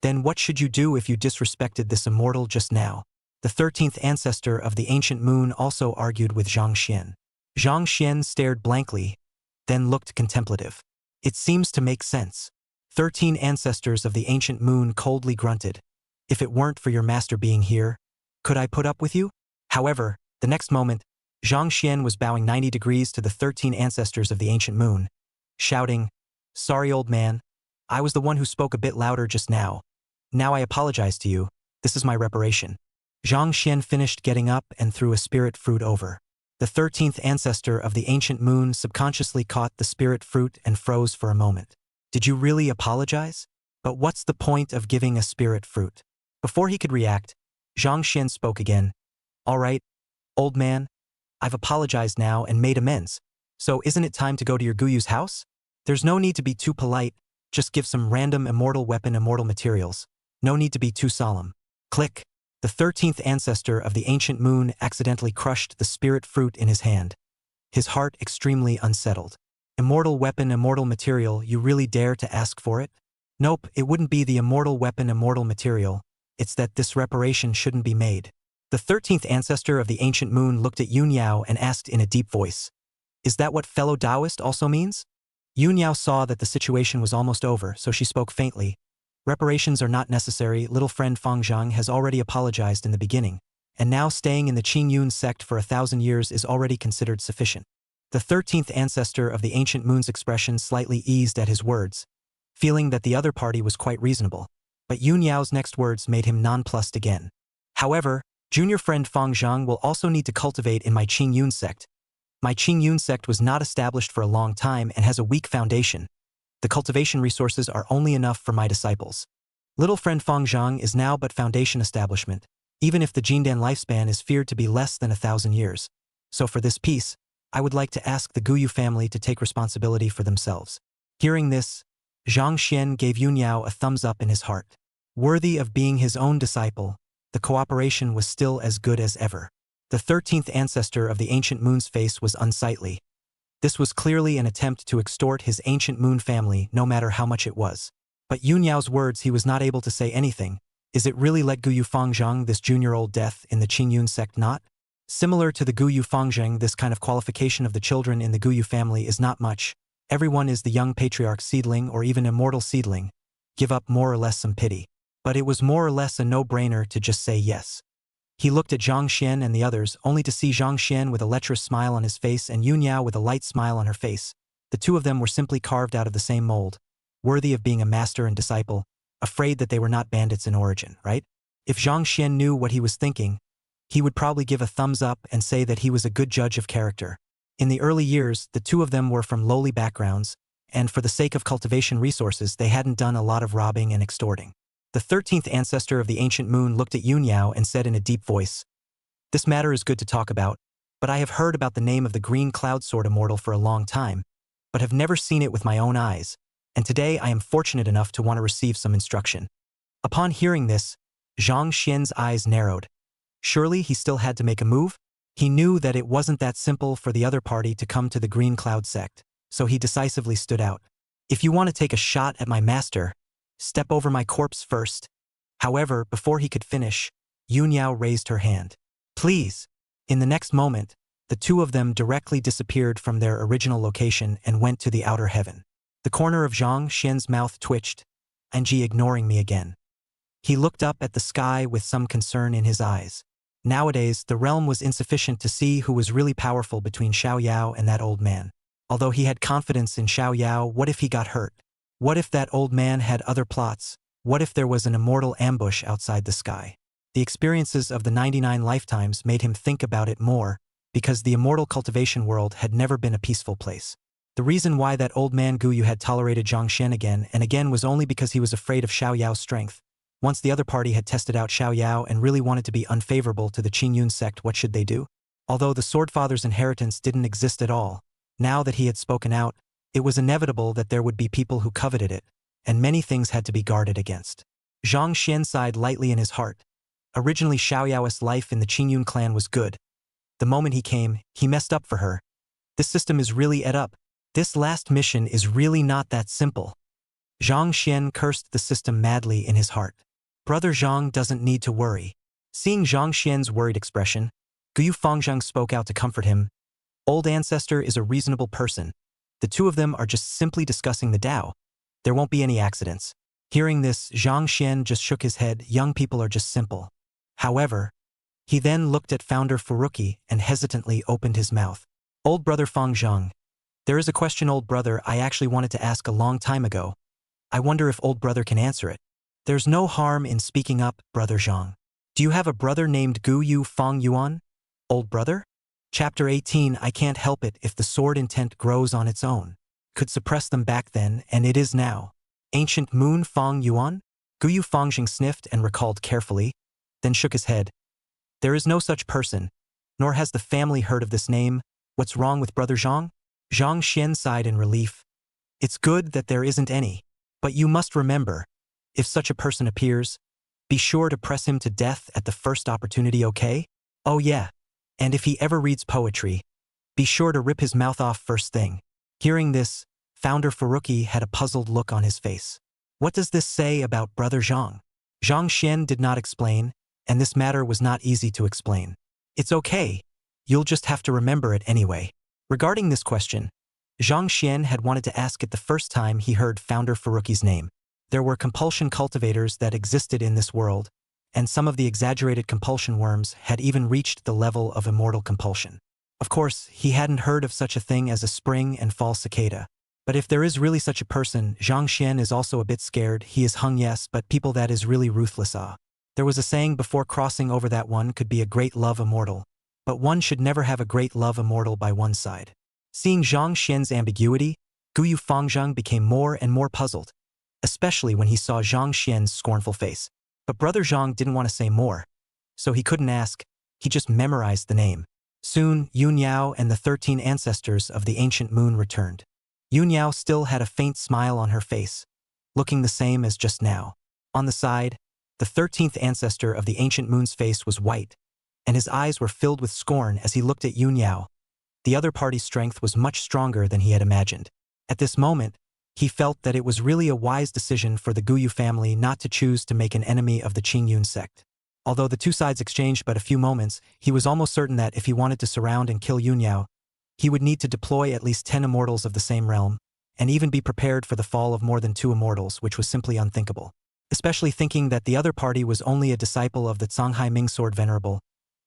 Speaker 2: then what should you do if you disrespected this immortal just now? The 13th ancestor of the ancient moon also argued with Zhang Xian. Zhang Xian stared blankly, then looked contemplative. It seems to make sense. 13 ancestors of the ancient moon coldly grunted. If it weren't for your master being here, could I put up with you? However, the next moment, Zhang Xian was bowing 90 degrees to the 13 ancestors of the ancient moon, shouting, Sorry, old man. I was the one who spoke a bit louder just now. Now I apologize to you. This is my reparation. Zhang Xian finished getting up and threw a spirit fruit over. The 13th ancestor of the ancient moon subconsciously caught the spirit fruit and froze for a moment. Did you really apologize? But what's the point of giving a spirit fruit? Before he could react, Zhang Xian spoke again. All right, old man, I've apologized now and made amends. So isn't it time to go to your Guyu's house? There's no need to be too polite, just give some random immortal weapon immortal materials. No need to be too solemn. Click. The 13th ancestor of the ancient moon accidentally crushed the spirit fruit in his hand. His heart extremely unsettled. Immortal weapon immortal material, you really dare to ask for it? Nope, it wouldn't be the immortal weapon immortal material. It's that this reparation shouldn't be made. The 13th ancestor of the ancient moon looked at Yun Yao and asked in a deep voice. Is that what fellow Taoist also means? Yun Yao saw that the situation was almost over, so she spoke faintly. Reparations are not necessary, little friend Fang Zhang has already apologized in the beginning, and now staying in the Qing Yun sect for 1,000 years is already considered sufficient. The 13th ancestor of the ancient moon's expression slightly eased at his words, feeling that the other party was quite reasonable, but Yun Yao's next words made him nonplussed again. However, junior friend Fang Zhang will also need to cultivate in my Qing Yun sect. My Qing Yun sect was not established for a long time and has a weak foundation. The cultivation resources are only enough for my disciples. Little friend Fang Zhang is now but foundation establishment, even if the Jindan lifespan is feared to be less than 1,000 years. So for this piece, I would like to ask the Guyu family to take responsibility for themselves. Hearing this, Zhang Xian gave Yun Yao a thumbs up in his heart. Worthy of being his own disciple, the cooperation was still as good as ever. The 13th ancestor of the ancient moon's face was unsightly. This was clearly an attempt to extort his ancient moon family, no matter how much it was. But Yun Yao's words, he was not able to say anything. Is it really let Guyu Fangzhang, this junior-old death in the Qing Yun sect, not? Similar to the Guyu Fangzhang, this kind of qualification of the children in the Guyu family is not much. Everyone is the young patriarch seedling or even immortal seedling. Give up more or less some pity. But it was more or less a no-brainer to just say yes. He looked at Zhang Xian and the others, only to see Zhang Xian with a lecherous smile on his face and Yun Yao with a light smile on her face. The two of them were simply carved out of the same mold, worthy of being a master and disciple, afraid that they were not bandits in origin, right? If Zhang Xian knew what he was thinking, he would probably give a thumbs up and say that he was a good judge of character. In the early years, the two of them were from lowly backgrounds, and for the sake of cultivation resources, they hadn't done a lot of robbing and extorting. The 13th ancestor of the ancient moon looked at Yun Yao and said in a deep voice, "This matter is good to talk about, but I have heard about the name of the green cloud sword immortal for a long time, but have never seen it with my own eyes, and today I am fortunate enough to want to receive some instruction." Upon hearing this, Zhang Xian's eyes narrowed. Surely he still had to make a move? He knew that it wasn't that simple for the other party to come to the green cloud sect, so he decisively stood out. "If you want to take a shot at my master, step over my corpse first." However, before he could finish, Yun Yao raised her hand. "Please." In the next moment, the two of them directly disappeared from their original location and went to the outer heaven. The corner of Zhang Xian's mouth twitched, Anji ignoring me again. He looked up at the sky with some concern in his eyes. Nowadays, the realm was insufficient to see who was really powerful between Xiao Yao and that old man. Although he had confidence in Xiao Yao, what if he got hurt? What if that old man had other plots? What if there was an immortal ambush outside the sky? The experiences of the 99 lifetimes made him think about it more, because the immortal cultivation world had never been a peaceful place. The reason why that old man Guyu had tolerated Zhang Xian again and again was only because he was afraid of Xiao Yao's strength. Once the other party had tested out Xiao Yao and really wanted to be unfavorable to the Qing Yun sect, what should they do? Although the Swordfather's inheritance didn't exist at all, now that he had spoken out, it was inevitable that there would be people who coveted it, and many things had to be guarded against. Zhang Xian sighed lightly in his heart. Originally Xiao Yao's life in the Qingyun clan was good. The moment he came, he messed up for her. This system is really ed up. This last mission is really not that simple. Zhang Xian cursed the system madly in his heart. Brother Zhang doesn't need to worry. Seeing Zhang Xian's worried expression, Guyu Fangzhang spoke out to comfort him. Old ancestor is a reasonable person. The two of them are just simply discussing the Tao. There won't be any accidents. Hearing this, Zhang Xian just shook his head. Young people are just simple. However, he then looked at Founder Furuki and hesitantly opened his mouth. Old brother Fangzhang. There is a question, old brother, I actually wanted to ask a long time ago. I wonder if old brother can answer it. There's no harm in speaking up, brother Zhang. Do you have a brother named Gu Yu Fang Yuan? Old brother? Chapter 18 I can't help it if the sword intent grows on its own. Could suppress them back then, and it is now. Ancient Moon Fong Yuan? Guyu Fangxing sniffed and recalled carefully, then shook his head. There is no such person, nor has the family heard of this name. What's wrong with Brother Zhang? Zhang Xian sighed in relief. It's good that there isn't any. But you must remember, if such a person appears, be sure to press him to death at the first opportunity, okay? Oh yeah. And if he ever reads poetry, be sure to rip his mouth off first thing. Hearing this, Founder Furuki had a puzzled look on his face. What does this say about Brother Zhang? Zhang Xian did not explain, and this matter was not easy to explain. It's okay. You'll just have to remember it anyway. Regarding this question, Zhang Xian had wanted to ask it the first time he heard Founder Furuki's name. There were compulsion cultivators that existed in this world, and some of the exaggerated compulsion worms had even reached the level of immortal compulsion. Of course, he hadn't heard of such a thing as a spring and fall cicada. But if there is really such a person, Zhang Xian is also a bit scared. He is hung, yes, but people that is really ruthless. There was a saying before crossing over that one could be a great love immortal, but one should never have a great love immortal by one side. Seeing Zhang Xian's ambiguity, Guyu Fangzheng became more and more puzzled, especially when he saw Zhang Xian's scornful face. But Brother Zhang didn't want to say more, so he couldn't ask. He just memorized the name. Soon, Yun Yao and the 13 ancestors of the ancient moon returned. Yun Yao still had a faint smile on her face, looking the same as just now. On the side, the 13th ancestor of the ancient moon's face was white, and his eyes were filled with scorn as he looked at Yun Yao. The other party's strength was much stronger than he had imagined. At this moment, he felt that it was really a wise decision for the Guyu family not to choose to make an enemy of the Qingyun sect. Although the two sides exchanged but a few moments, he was almost certain that if he wanted to surround and kill Yun Yao, he would need to deploy at least 10 immortals of the same realm, and even be prepared for the fall of more than 2 immortals, which was simply unthinkable. Especially thinking that the other party was only a disciple of the Songhai Ming Sword Venerable.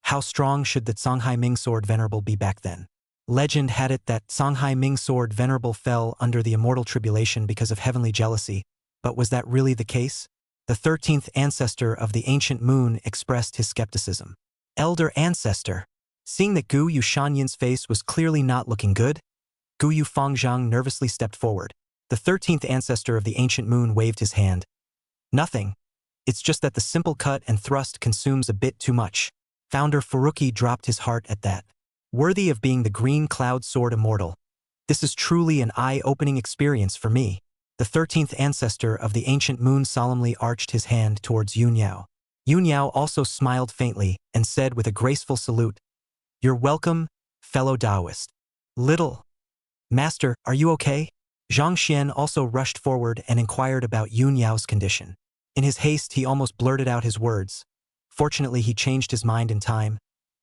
Speaker 2: How strong should the Songhai Ming Sword Venerable be back then? Legend had it that Songhai Ming Sword Venerable fell under the immortal tribulation because of heavenly jealousy, but was that really the case? The 13th ancestor of the ancient moon expressed his skepticism. Elder ancestor. Seeing that Gu Yushanyin's face was clearly not looking good, Guyu Fangzheng nervously stepped forward. The 13th ancestor of the ancient moon waved his hand. Nothing. It's just that the simple cut and thrust consumes a bit too much. Founder Furuki dropped his heart at that. Worthy of being the green cloud sword immortal. This is truly an eye-opening experience for me. The 13th ancestor of the ancient moon solemnly arched his hand towards Yun Yao. Yun Yao also smiled faintly and said with a graceful salute, "You're welcome, fellow Taoist." Little Master, are you okay? Zhang Xian also rushed forward and inquired about Yun Yao's condition. In his haste, he almost blurted out his words. Fortunately, he changed his mind in time.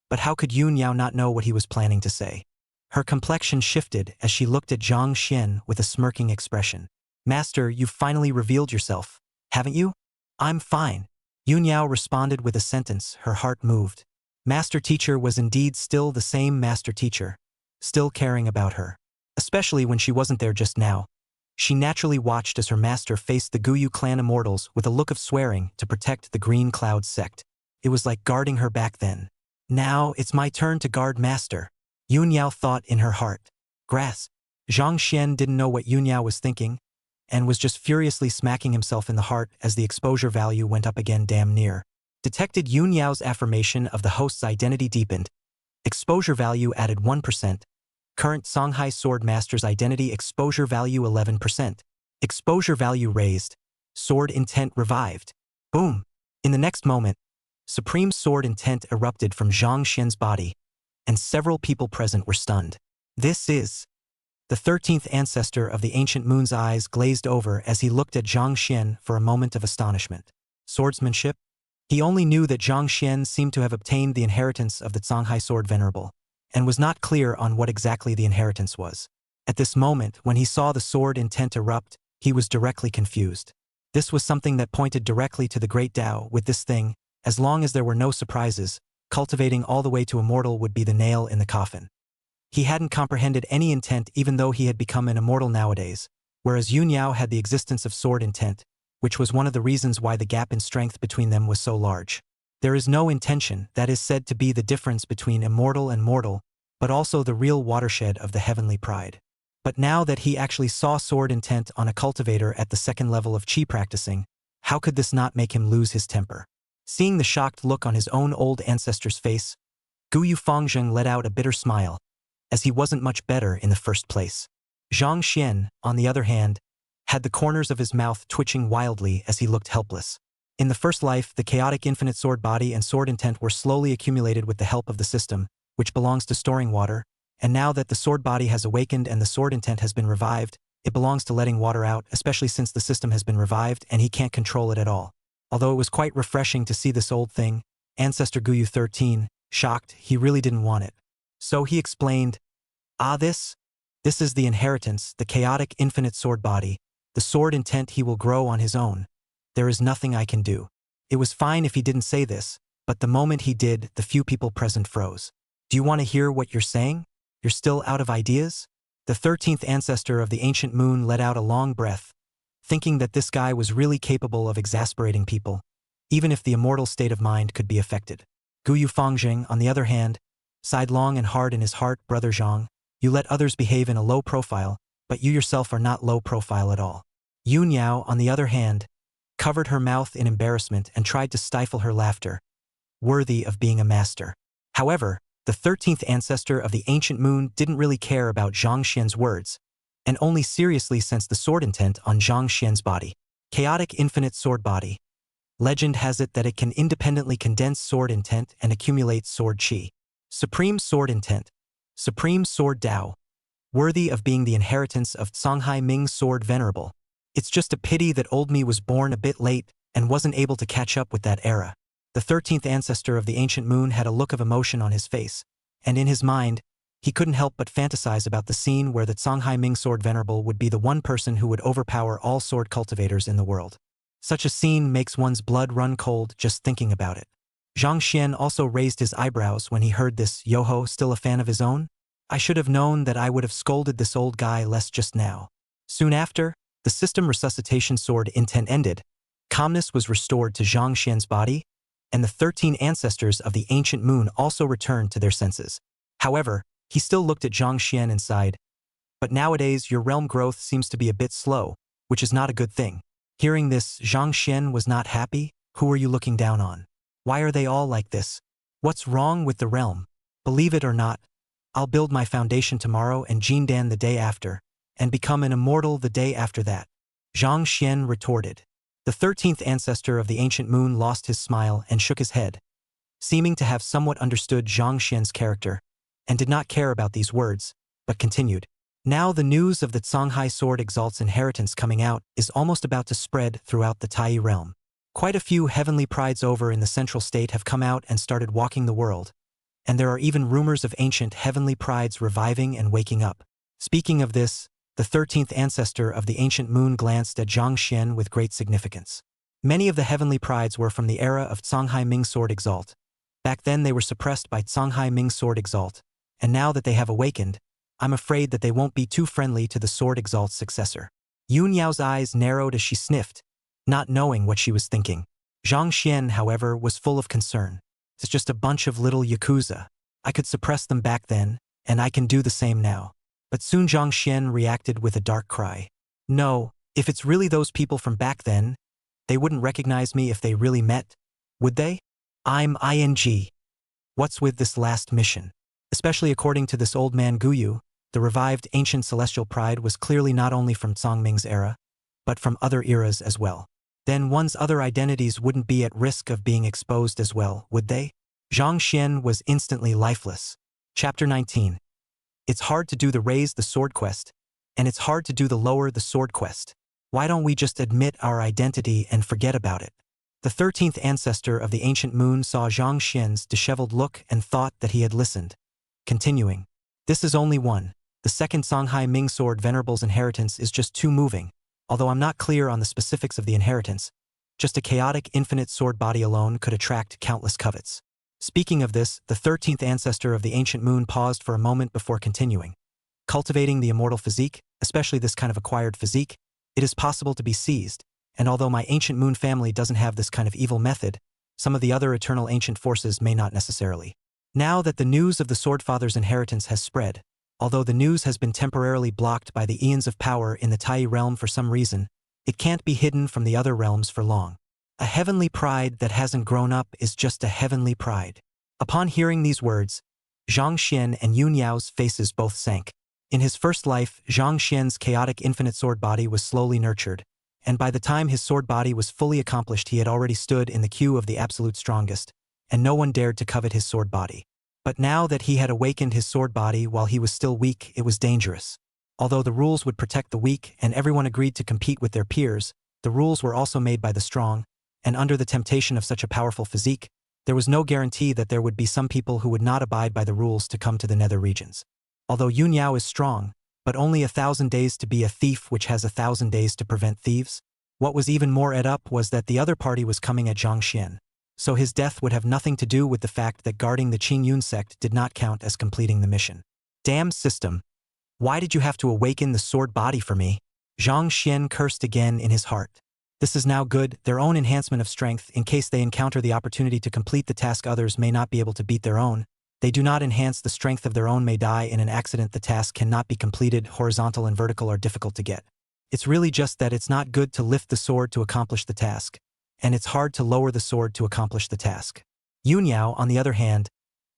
Speaker 2: But how could Yun Yao not know what he was planning to say? Her complexion shifted as she looked at Zhang Xian with a smirking expression. Master, you've finally revealed yourself, haven't you? I'm fine. Yun Yao responded with a sentence, her heart moved. Master Teacher was indeed still the same Master Teacher, still caring about her. Especially when she wasn't there just now. She naturally watched as her master faced the Guyu clan immortals with a look of swearing to protect the Green Cloud sect. It was like guarding her back then. Now, it's my turn to guard Master. Yun Yao thought in her heart. Grass. Zhang Xian didn't know what Yun Yao was thinking, and was just furiously smacking himself in the heart as the exposure value went up again damn near. Detected Yun Yao's affirmation of the host's identity deepened. Exposure value added 1%. Current Songhai Sword Master's identity exposure value 11%. Exposure value raised. Sword intent revived. Boom. In the next moment, supreme sword intent erupted from Zhang Xian's body, and several people present were stunned. This is... The 13th ancestor of the ancient moon's eyes glazed over as he looked at Zhang Xian for a moment of astonishment. Swordsmanship? He only knew that Zhang Xian seemed to have obtained the inheritance of the Songhai Sword Venerable, and was not clear on what exactly the inheritance was. At this moment, when he saw the sword intent erupt, he was directly confused. This was something that pointed directly to the Great Tao. With this thing, as long as there were no surprises, cultivating all the way to immortal would be the nail in the coffin. He hadn't comprehended any intent even though he had become an immortal nowadays, whereas Yun Yao had the existence of sword intent, which was one of the reasons why the gap in strength between them was so large. There is no intention that is said to be the difference between immortal and mortal, but also the real watershed of the heavenly pride. But now that he actually saw sword intent on a cultivator at the second level of chi practicing, how could this not make him lose his temper? Seeing the shocked look on his own old ancestor's face, Guyu Fangzheng let out a bitter smile, as he wasn't much better in the first place. Zhang Xian, on the other hand, had the corners of his mouth twitching wildly as he looked helpless. In the first life, the chaotic infinite sword body and sword intent were slowly accumulated with the help of the system, which belongs to storing water, and now that the sword body has awakened and the sword intent has been revived, it belongs to letting water out, especially since the system has been revived and he can't control it at all. Although it was quite refreshing to see this old thing, Ancestor Guyu 13, shocked, he really didn't want it. So he explained, this is the inheritance, the chaotic infinite sword body, the sword intent he will grow on his own. There is nothing I can do. It was fine if he didn't say this, but the moment he did, the few people present froze. Do you want to hear what you're saying? You're still out of ideas? The 13th ancestor of the ancient moon let out a long breath, thinking that this guy was really capable of exasperating people, even if the immortal state of mind could be affected. Guyu Fangzheng, on the other hand, sighed long and hard in his heart, Brother Zhang, you let others behave in a low profile, but you yourself are not low profile at all. Yun Yao, on the other hand, covered her mouth in embarrassment and tried to stifle her laughter, worthy of being a master. However, the 13th ancestor of the ancient moon didn't really care about Zhang Xian's words, and only seriously sensed the sword intent on Zhang Xian's body. Chaotic infinite sword body. Legend has it that it can independently condense sword intent and accumulate sword chi. Supreme sword intent. Supreme sword Dao. Worthy of being the inheritance of Songhai Ming's sword venerable. It's just a pity that old me was born a bit late and wasn't able to catch up with that era. The 13th ancestor of the ancient moon had a look of emotion on his face, and in his mind, he couldn't help but fantasize about the scene where the Songhai Ming sword venerable would be the one person who would overpower all sword cultivators in the world. Such a scene makes one's blood run cold just thinking about it. Zhang Xian also raised his eyebrows when he heard this. Yoho, still a fan of his own? I should have known that I would have scolded this old guy less just now. Soon after, the system resuscitation sword intent ended, calmness was restored to Zhang Xian's body, and the 13 ancestors of the ancient moon also returned to their senses. However, he still looked at Zhang Xian and sighed, but nowadays your realm growth seems to be a bit slow, which is not a good thing. Hearing this, Zhang Xian was not happy. Who are you looking down on? Why are they all like this? What's wrong with the realm? Believe it or not, I'll build my foundation tomorrow and Jindan the day after, and become an immortal the day after that. Zhang Xian retorted. The 13th ancestor of the ancient moon lost his smile and shook his head, seeming to have somewhat understood Zhang Xian's character, and did not care about these words, but continued. Now the news of the Songhai Sword Exalt's inheritance coming out is almost about to spread throughout the Tai realm. Quite a few heavenly prides over in the central state have come out and started walking the world, and there are even rumors of ancient heavenly prides reviving and waking up. Speaking of this, the 13th ancestor of the ancient moon glanced at Zhang Xian with great significance. Many of the heavenly prides were from the era of Songhai Ming Sword Exalt. Back then they were suppressed by Songhai Ming Sword Exalt, and now that they have awakened, I'm afraid that they won't be too friendly to the Sword Exalt's successor. Yun Yao's eyes narrowed as she sniffed, not knowing what she was thinking. Zhang Xian, however, was full of concern. It's just a bunch of little yakuza. I could suppress them back then, and I can do the same now. But soon Zhang Xian reacted with a dark cry. No, if it's really those people from back then, they wouldn't recognize me if they really met, would they? I'm ing. What's with this last mission? Especially according to this old man Guyu, the revived ancient celestial pride was clearly not only from Songming's era, but from other eras as well. Then one's other identities wouldn't be at risk of being exposed as well, would they? Zhang Xian was instantly lifeless. Chapter 19. It's hard to do the raise the sword quest, and it's hard to do the lower the sword quest. Why don't we just admit our identity and forget about it? The 13th ancestor of the ancient moon saw Zhang Xian's disheveled look and thought that he had listened. Continuing. This is only one. The second Songhai Ming Sword Venerable's inheritance is just too moving, although I'm not clear on the specifics of the inheritance. Just a chaotic infinite sword body alone could attract countless covets. Speaking of this, the 13th ancestor of the ancient moon paused for a moment before continuing. Cultivating the immortal physique, especially this kind of acquired physique, it is possible to be seized, and although my ancient moon family doesn't have this kind of evil method, some of the other eternal ancient forces may not necessarily. Now that the news of the Swordfather's inheritance has spread, although the news has been temporarily blocked by the eons of power in the Tai realm for some reason, it can't be hidden from the other realms for long. A heavenly pride that hasn't grown up is just a heavenly pride. Upon hearing these words, Zhang Xian and Yun Yao's faces both sank. In his first life, Zhang Xian's chaotic infinite sword body was slowly nurtured, and by the time his sword body was fully accomplished he had already stood in the queue of the absolute strongest, and no one dared to covet his sword body. But now that he had awakened his sword body while he was still weak, it was dangerous. Although the rules would protect the weak and everyone agreed to compete with their peers, the rules were also made by the strong, and under the temptation of such a powerful physique, there was no guarantee that there would be some people who would not abide by the rules to come to the nether regions. Although Yun Yao is strong, but only 1,000 days to be a thief which has 1,000 days to prevent thieves. What was even more ed up was that the other party was coming at Zhang Xian, so his death would have nothing to do with the fact that guarding the Qingyun sect did not count as completing the mission. Damn system. Why did you have to awaken the sword body for me? Zhang Xian cursed again in his heart. This is now good, their own enhancement of strength in case they encounter the opportunity to complete the task others may not be able to beat their own. They do not enhance the strength of their own may die in an accident the task cannot be completed, horizontal and vertical are difficult to get. It's really just that it's not good to lift the sword to accomplish the task, and it's hard to lower the sword to accomplish the task. Yun Yao, on the other hand,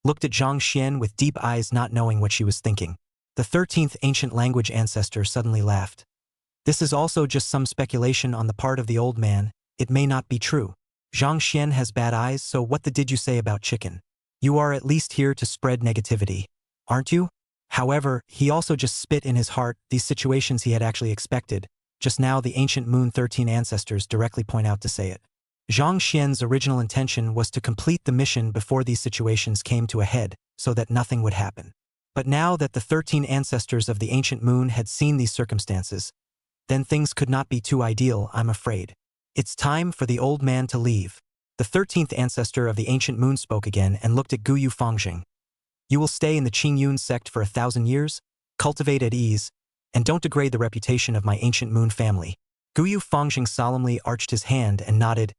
Speaker 2: looked at Zhang Xian with deep eyes not knowing what she was thinking. The 13th ancient language ancestor suddenly laughed. This is also just some speculation on the part of the old man, it may not be true. Zhang Xian has bad eyes, so what did you say about chicken? You are at least here to spread negativity, aren't you? However, he also just spit in his heart these situations he had actually expected. Just now the ancient Moon 13 ancestors directly point out to say it. Zhang Xian's original intention was to complete the mission before these situations came to a head, so that nothing would happen. But now that the 13 ancestors of the ancient moon had seen these circumstances, then things could not be too ideal, I'm afraid. It's time for the old man to leave. The 13th ancestor of the ancient moon spoke again and looked at Guyu Fangxing. You will stay in the Qingyun sect for 1,000 years, cultivate at ease, and don't degrade the reputation of my ancient moon family. Guyu Fangxing solemnly arched his hand and nodded.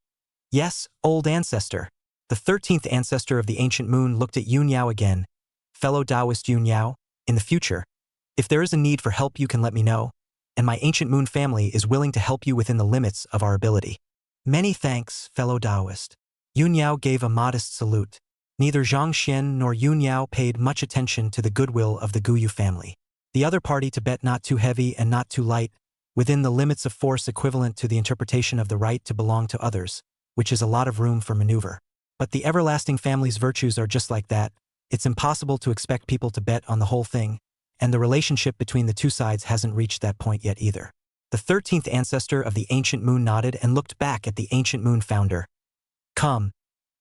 Speaker 2: Yes, old ancestor. The 13th ancestor of the ancient moon looked at Yun Yao again. Fellow Taoist Yun Yao, in the future, if there is a need for help you can let me know, and my ancient moon family is willing to help you within the limits of our ability. Many thanks, fellow Taoist. Yun Yao gave a modest salute. Neither Zhang Xian nor Yun Yao paid much attention to the goodwill of the Guyu family. The other party to bet not too heavy and not too light, within the limits of force equivalent to the interpretation of the right to belong to others, which is a lot of room for maneuver. But the everlasting family's virtues are just like that. It's impossible to expect people to bet on the whole thing, and the relationship between the two sides hasn't reached that point yet either. The 13th ancestor of the ancient moon nodded and looked back at the ancient moon founder. Come.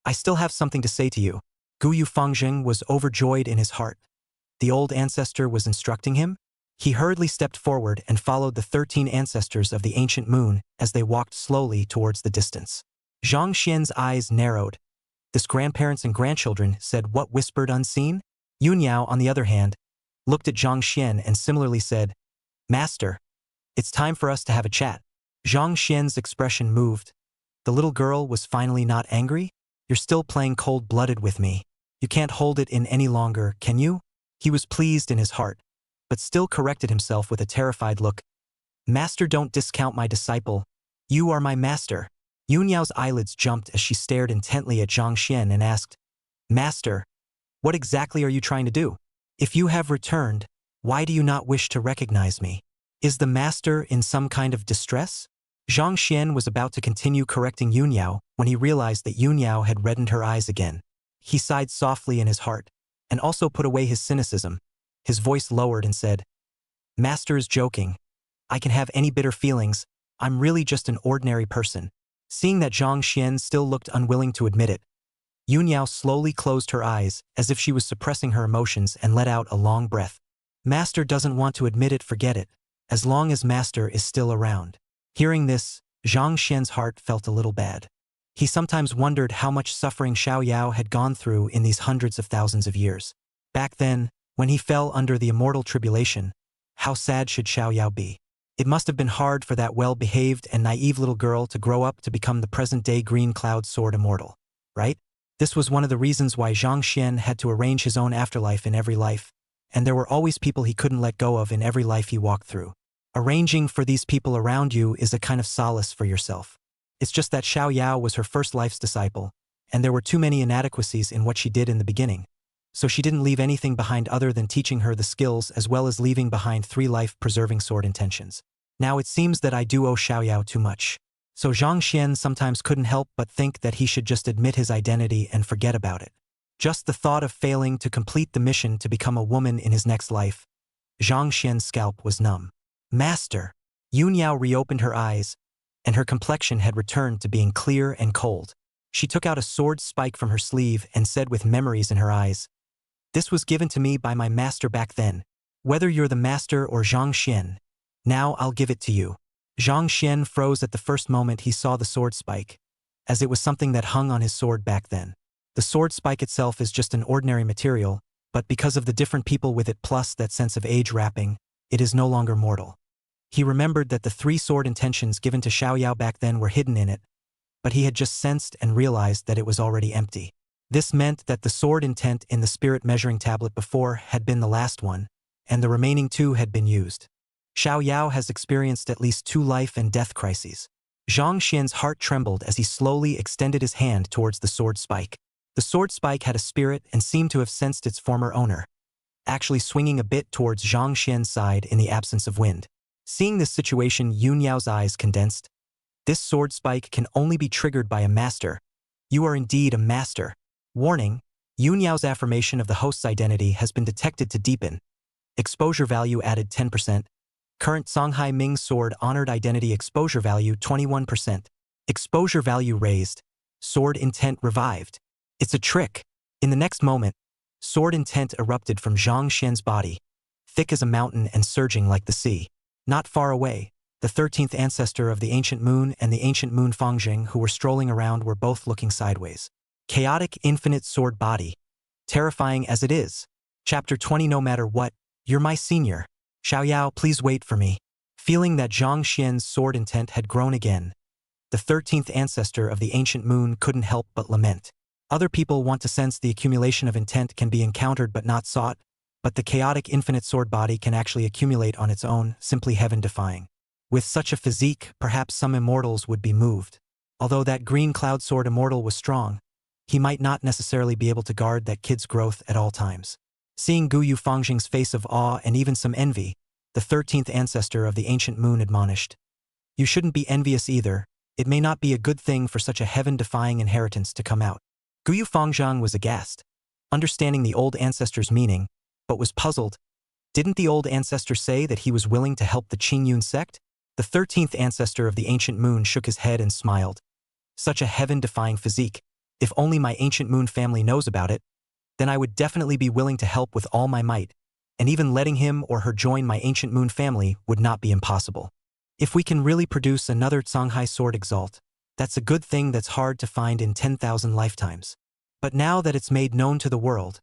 Speaker 2: I still have something to say to you. Guyu Fangxing was overjoyed in his heart. The old ancestor was instructing him? He hurriedly stepped forward and followed the 13 ancestors of the ancient moon as they walked slowly towards the distance. Zhang Xian's eyes narrowed. This grandparents and grandchildren said what whispered unseen? Yun Yao, on the other hand, looked at Zhang Xian and similarly said, Master, it's time for us to have a chat. Zhang Xian's expression moved. The little girl was finally not angry? You're still playing cold-blooded with me. You can't hold it in any longer, can you? He was pleased in his heart, but still corrected himself with a terrified look. Master, don't discount my disciple. You are my master. Yun Yao's eyelids jumped as she stared intently at Zhang Xian and asked, Master, what exactly are you trying to do? If you have returned, why do you not wish to recognize me? Is the master in some kind of distress? Zhang Xian was about to continue correcting Yun Yao when he realized that Yun Yao had reddened her eyes again. He sighed softly in his heart, and also put away his cynicism. His voice lowered and said, Master is joking. I can have any bitter feelings. I'm really just an ordinary person. Seeing that Zhang Xian still looked unwilling to admit it, Yun Yao slowly closed her eyes as if she was suppressing her emotions and let out a long breath. Master doesn't want to admit it, forget it. As long as Master is still around. Hearing this, Zhang Xian's heart felt a little bad. He sometimes wondered how much suffering Xiao Yao had gone through in these hundreds of thousands of years. Back then, when he fell under the immortal tribulation, how sad should Xiao Yao be? It must have been hard for that well-behaved and naive little girl to grow up to become the present-day green cloud sword immortal, right? This was one of the reasons why Zhang Xian had to arrange his own afterlife in every life, and there were always people he couldn't let go of in every life he walked through. Arranging for these people around you is a kind of solace for yourself. It's just that Xiao Yao was her first life's disciple, and there were too many inadequacies in what she did in the beginning, so she didn't leave anything behind other than teaching her the skills as well as leaving behind 3 life-preserving sword intentions. Now it seems that I do owe Xiao Yao too much. So Zhang Xian sometimes couldn't help but think that he should just admit his identity and forget about it. Just the thought of failing to complete the mission to become a woman in his next life, Zhang Xian's scalp was numb. Master! Yun Yao reopened her eyes, and her complexion had returned to being clear and cold. She took out a sword spike from her sleeve and said with memories in her eyes, "This was given to me by my master back then. Whether you're the master or Zhang Xian, now I'll give it to you." Zhang Xian froze at the first moment he saw the sword spike, as it was something that hung on his sword back then. The sword spike itself is just an ordinary material, but because of the different people with it plus that sense of age wrapping, it is no longer mortal. He remembered that the 3 sword intentions given to Xiao Yao back then were hidden in it, but he had just sensed and realized that it was already empty. This meant that the sword intent in the spirit measuring tablet before had been the last one, and the remaining 2 had been used. Xiao Yao has experienced at least 2 life and death crises. Zhang Xian's heart trembled as he slowly extended his hand towards the sword spike. The sword spike had a spirit and seemed to have sensed its former owner, actually swinging a bit towards Zhang Xian's side in the absence of wind. Seeing this situation, Yun Yao's eyes condensed. This sword spike can only be triggered by a master. You are indeed a master. Warning, Yun Yao's affirmation of the host's identity has been detected to deepen. Exposure value added 10%. Current Songhai Ming sword honored identity exposure value 21%. Exposure value raised. Sword intent revived. It's a trick. In the next moment, sword intent erupted from Zhang Xian's body, thick as a mountain and surging like the sea. Not far away, the 13th ancestor of the ancient moon and the ancient moon Fangjing who were strolling around were both looking sideways. Chaotic infinite sword body. Terrifying as it is. Chapter 20. No matter what, you're my senior. Xiao Yao, please wait for me. Feeling that Zhang Xian's sword intent had grown again, the 13th ancestor of the ancient moon couldn't help but lament. Other people want to sense the accumulation of intent can be encountered but not sought, but the chaotic infinite sword body can actually accumulate on its own, simply heaven-defying. With such a physique, perhaps some immortals would be moved. Although that green cloud sword immortal was strong, he might not necessarily be able to guard that kid's growth at all times. Seeing Gu Yu Fangjing's face of awe and even some envy, the 13th ancestor of the ancient moon admonished. You shouldn't be envious either. It may not be a good thing for such a heaven-defying inheritance to come out. Gu Yu Fangjing was aghast, understanding the old ancestor's meaning, but was puzzled. Didn't the old ancestor say that he was willing to help the Qingyun sect? The 13th ancestor of the ancient moon shook his head and smiled. Such a heaven-defying physique. If only my ancient moon family knows about it, then I would definitely be willing to help with all my might, and even letting him or her join my ancient moon family would not be impossible. If we can really produce another Songhai sword exalt, that's a good thing that's hard to find in 10,000 lifetimes. But now that it's made known to the world,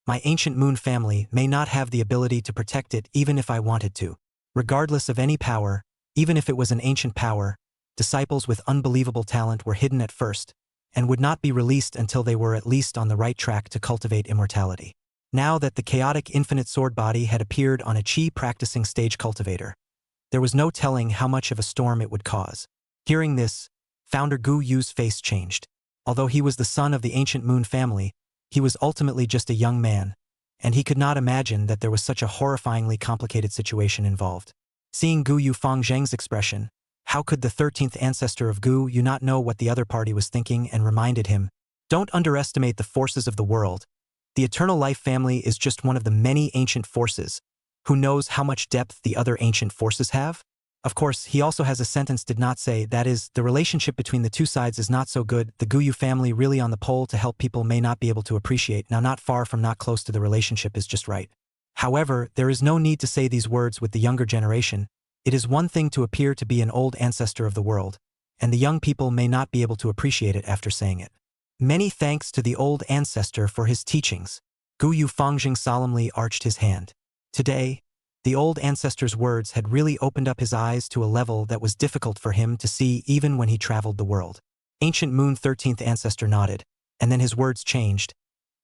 Speaker 2: my ancient moon family may not have the ability to protect it even if I wanted to. Regardless of any power, even if it was an ancient power, disciples with unbelievable talent were hidden at first, and would not be released until they were at least on the right track to cultivate immortality. Now that the chaotic infinite sword body had appeared on a Qi practicing stage cultivator, there was no telling how much of a storm it would cause. Hearing this, Founder Gu Yu's face changed. Although he was the son of the ancient moon family, he was ultimately just a young man, and he could not imagine that there was such a horrifyingly complicated situation involved. Seeing Gu Yu Fangjing's expression, how could the 13th ancestor of Gu Yu not know what the other party was thinking, and reminded him, don't underestimate the forces of the world. The Eternal Life family is just one of the many ancient forces. Who knows how much depth the other ancient forces have? Of course, he also has a sentence did not say, that is, the relationship between the two sides is not so good, the Gu Yu family really on the pole to help people may not be able to appreciate, now not far from not close to the relationship is just right. However, there is no need to say these words with the younger generation. It is one thing to appear to be an old ancestor of the world, and the young people may not be able to appreciate it after saying it. Many thanks to the old ancestor for his teachings. Gu Yu Fangjing solemnly arched his hand. Today, the old ancestor's words had really opened up his eyes to a level that was difficult for him to see even when he traveled the world. Ancient Moon 13th ancestor nodded. and then his words changed.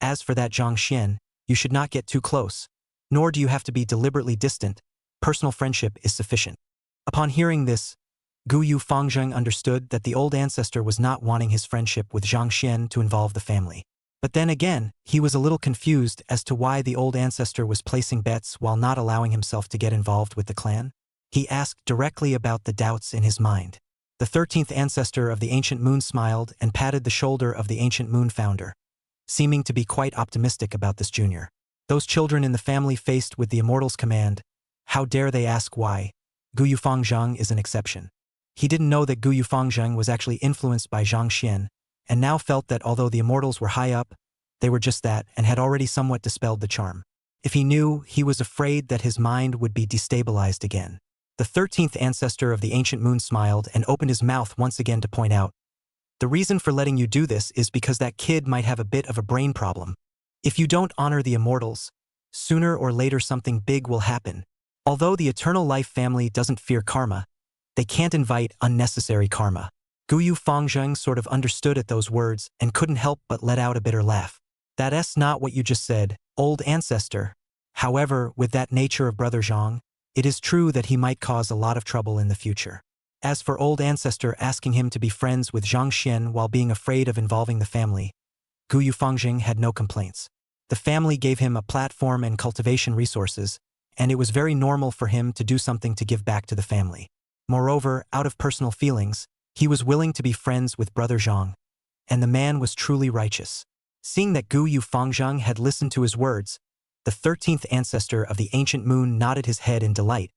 Speaker 2: As for that Zhang Xian, you should not get too close. Nor do you have to be deliberately distant. Personal friendship is sufficient. Upon hearing this, Gu Yu Fangzheng understood that the old ancestor was not wanting his friendship with Zhang Xian to involve the family. But then again, he was a little confused as to why the old ancestor was placing bets while not allowing himself to get involved with the clan. He asked directly about the doubts in his mind. The 13th ancestor of the Ancient Moon smiled and patted the shoulder of the Ancient Moon founder, seeming to be quite optimistic about this junior. Those children in the family faced with the Immortal's command, how dare they ask why? Gu Yufangzheng is an exception. He didn't know that Gu Yufangzheng was actually influenced by Zhang Xian, and now felt that although the Immortals were high up, they were just that and had already somewhat dispelled the charm. If he knew, he was afraid that his mind would be destabilized again. The 13th ancestor of the Ancient Moon smiled and opened his mouth once again to point out, the reason for letting you do this is because that kid might have a bit of a brain problem. If you don't honor the Immortals, sooner or later something big will happen. Although the Eternal Life family doesn't fear karma, they can't invite unnecessary karma. Gu Yu Fangzheng sort of understood at those words and couldn't help but let out a bitter laugh. That's not what you just said, old ancestor. However, with that nature of Brother Zhang, it is true that he might cause a lot of trouble in the future. As for old ancestor asking him to be friends with Zhang Xian while being afraid of involving the family, Gu Yu Fangzheng had no complaints. The family gave him a platform and cultivation resources, and it was very normal for him to do something to give back to the family. Moreover, out of personal feelings, he was willing to be friends with Brother Zhang, and the man was truly righteous. Seeing that Gu Yu Fangzheng had listened to his words, the 13th ancestor of the Ancient Moon nodded his head in delight,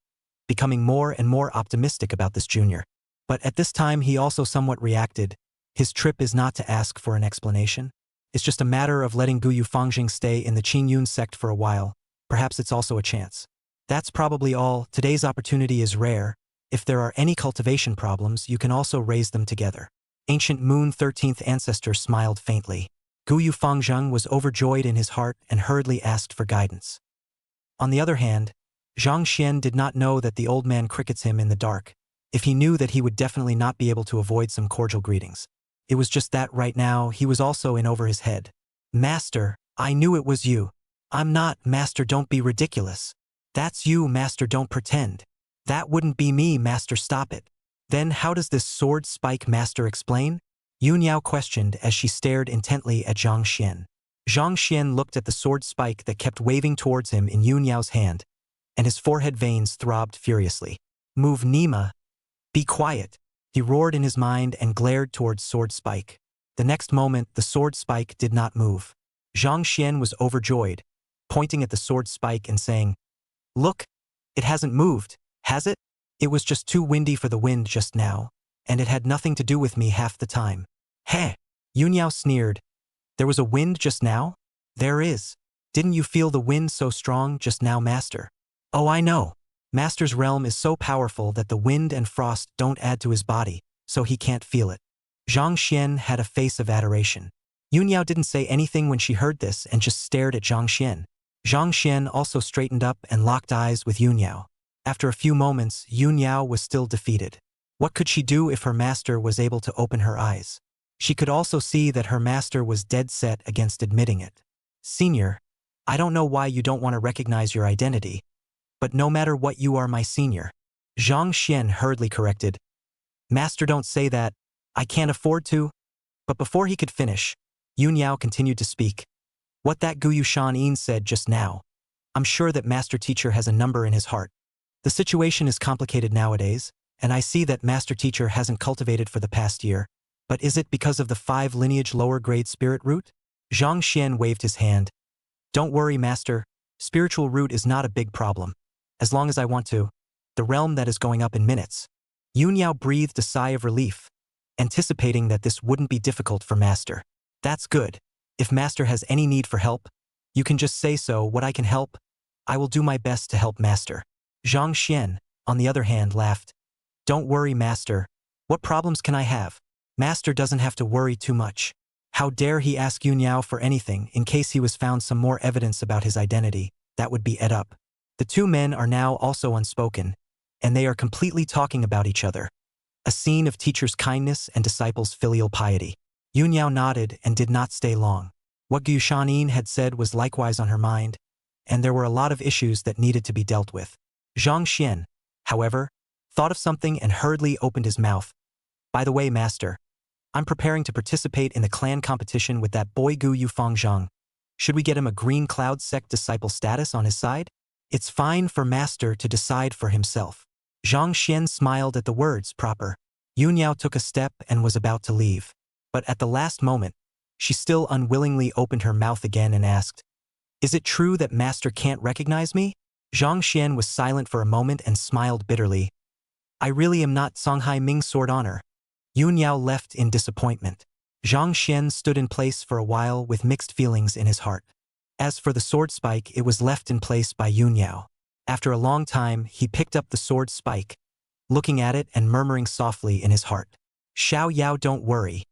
Speaker 2: becoming more and more optimistic about this junior. But at this time he also somewhat reacted. His trip is not to ask for an explanation. It's just a matter of letting Gu Yu Fangzheng stay in the Qingyun sect for a while. Perhaps it's also a chance. That's probably all. Today's opportunity is rare. If there are any cultivation problems, you can also raise them together. Ancient Moon 13th ancestor smiled faintly. Gu Yu Fangzheng was overjoyed in his heart and hurriedly asked for guidance. On the other hand, Zhang Xian did not know that the old man crickets him in the dark. If he knew that he would definitely not be able to avoid some cordial greetings. It was just that right now he was also in over his head. Master, I knew it was you. I'm not, Master, don't be ridiculous. That's you, Master, don't pretend. That wouldn't be me, Master, stop it. Then how does this sword spike, Master, explain? Yun Yao questioned as she stared intently at Zhang Xian. Zhang Xian looked at the sword spike that kept waving towards him in Yun Yao's hand, and his forehead veins throbbed furiously. Move, Nima. Be quiet. He roared in his mind and glared towards sword spike. The next moment, the sword spike did not move. Zhang Xian was overjoyed, pointing at the sword spike and saying, Look, it hasn't moved, has it? It was just too windy for the wind just now, and it had nothing to do with me half the time. Heh! Yun Yao sneered. There was a wind just now? There is. Didn't you feel the wind so strong just now, Master? Oh, I know. Master's realm is so powerful that the wind and frost don't add to his body, so he can't feel it. Zhang Xian had a face of adoration. Yun Yao didn't say anything when she heard this and just stared at Zhang Xian. Zhang Xian also straightened up and locked eyes with Yun Yao. After a few moments, Yun Yao was still defeated. What could she do if her master was able to open her eyes? She could also see that her master was dead set against admitting it. Senior, I don't know why you don't want to recognize your identity, but no matter what, you are my senior. Zhang Xian hurriedly corrected. Master, don't say that. I can't afford to. But before he could finish, Yun Yao continued to speak. What that Gu Yu Shan said just now. I'm sure that Master Teacher has a number in his heart. The situation is complicated nowadays, and I see that Master Teacher hasn't cultivated for the past year. But is it because of the 5 lineage lower grade spirit root? Zhang Xian waved his hand. Don't worry, Master. Spiritual root is not a big problem. As long as I want to. The realm that is going up in minutes. Yun Yao breathed a sigh of relief, anticipating that this wouldn't be difficult for Master. That's good. If Master has any need for help, you can just say so. What I can help, I will do my best to help Master. Zhang Xian, on the other hand, laughed. Don't worry, Master. What problems can I have? Master doesn't have to worry too much. How dare he ask Yun Yao for anything in case he was found some more evidence about his identity, that would be ed up. The two men are now also unspoken, and they are completely talking about each other. A scene of teacher's kindness and disciples' filial piety. Yunyao nodded and did not stay long. What Gu Shanin had said was likewise on her mind, and there were a lot of issues that needed to be dealt with. Zhang Xian, however, thought of something and hurriedly opened his mouth. By the way, master, I'm preparing to participate in the clan competition with that boy Gu Yufang Zhang. Should we get him a Green Cloud sect disciple status on his side? It's fine for master to decide for himself. Zhang Xian smiled at the words proper. Yunyao took a step and was about to leave. But at the last moment, she still unwillingly opened her mouth again and asked, "Is it true that master can't recognize me?" Zhang Xian was silent for a moment and smiled bitterly. "I really am not Songhai Ming's sword honor." Yunyao left in disappointment. Zhang Xian stood in place for a while with mixed feelings in his heart. As for the sword spike, it was left in place by Yunyao. After a long time, he picked up the sword spike, looking at it and murmuring softly in his heart, "Xiao Yao, don't worry.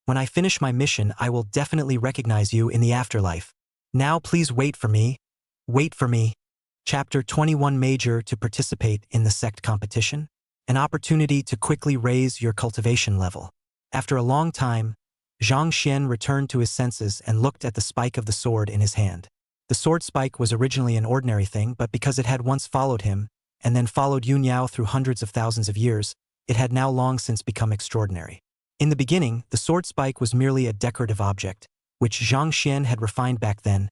Speaker 2: When I finish my mission, I will definitely recognize you in the afterlife. Now please wait for me. Wait for me." Chapter 21 Major to participate in the sect competition. An opportunity to quickly raise your cultivation level. After a long time, Zhang Xian returned to his senses and looked at the spike of the sword in his hand. The sword spike was originally an ordinary thing, but because it had once followed him, and then followed Yunyao through hundreds of thousands of years, it had now long since become extraordinary. In the beginning, the sword spike was merely a decorative object, which Zhang Xian had refined back then,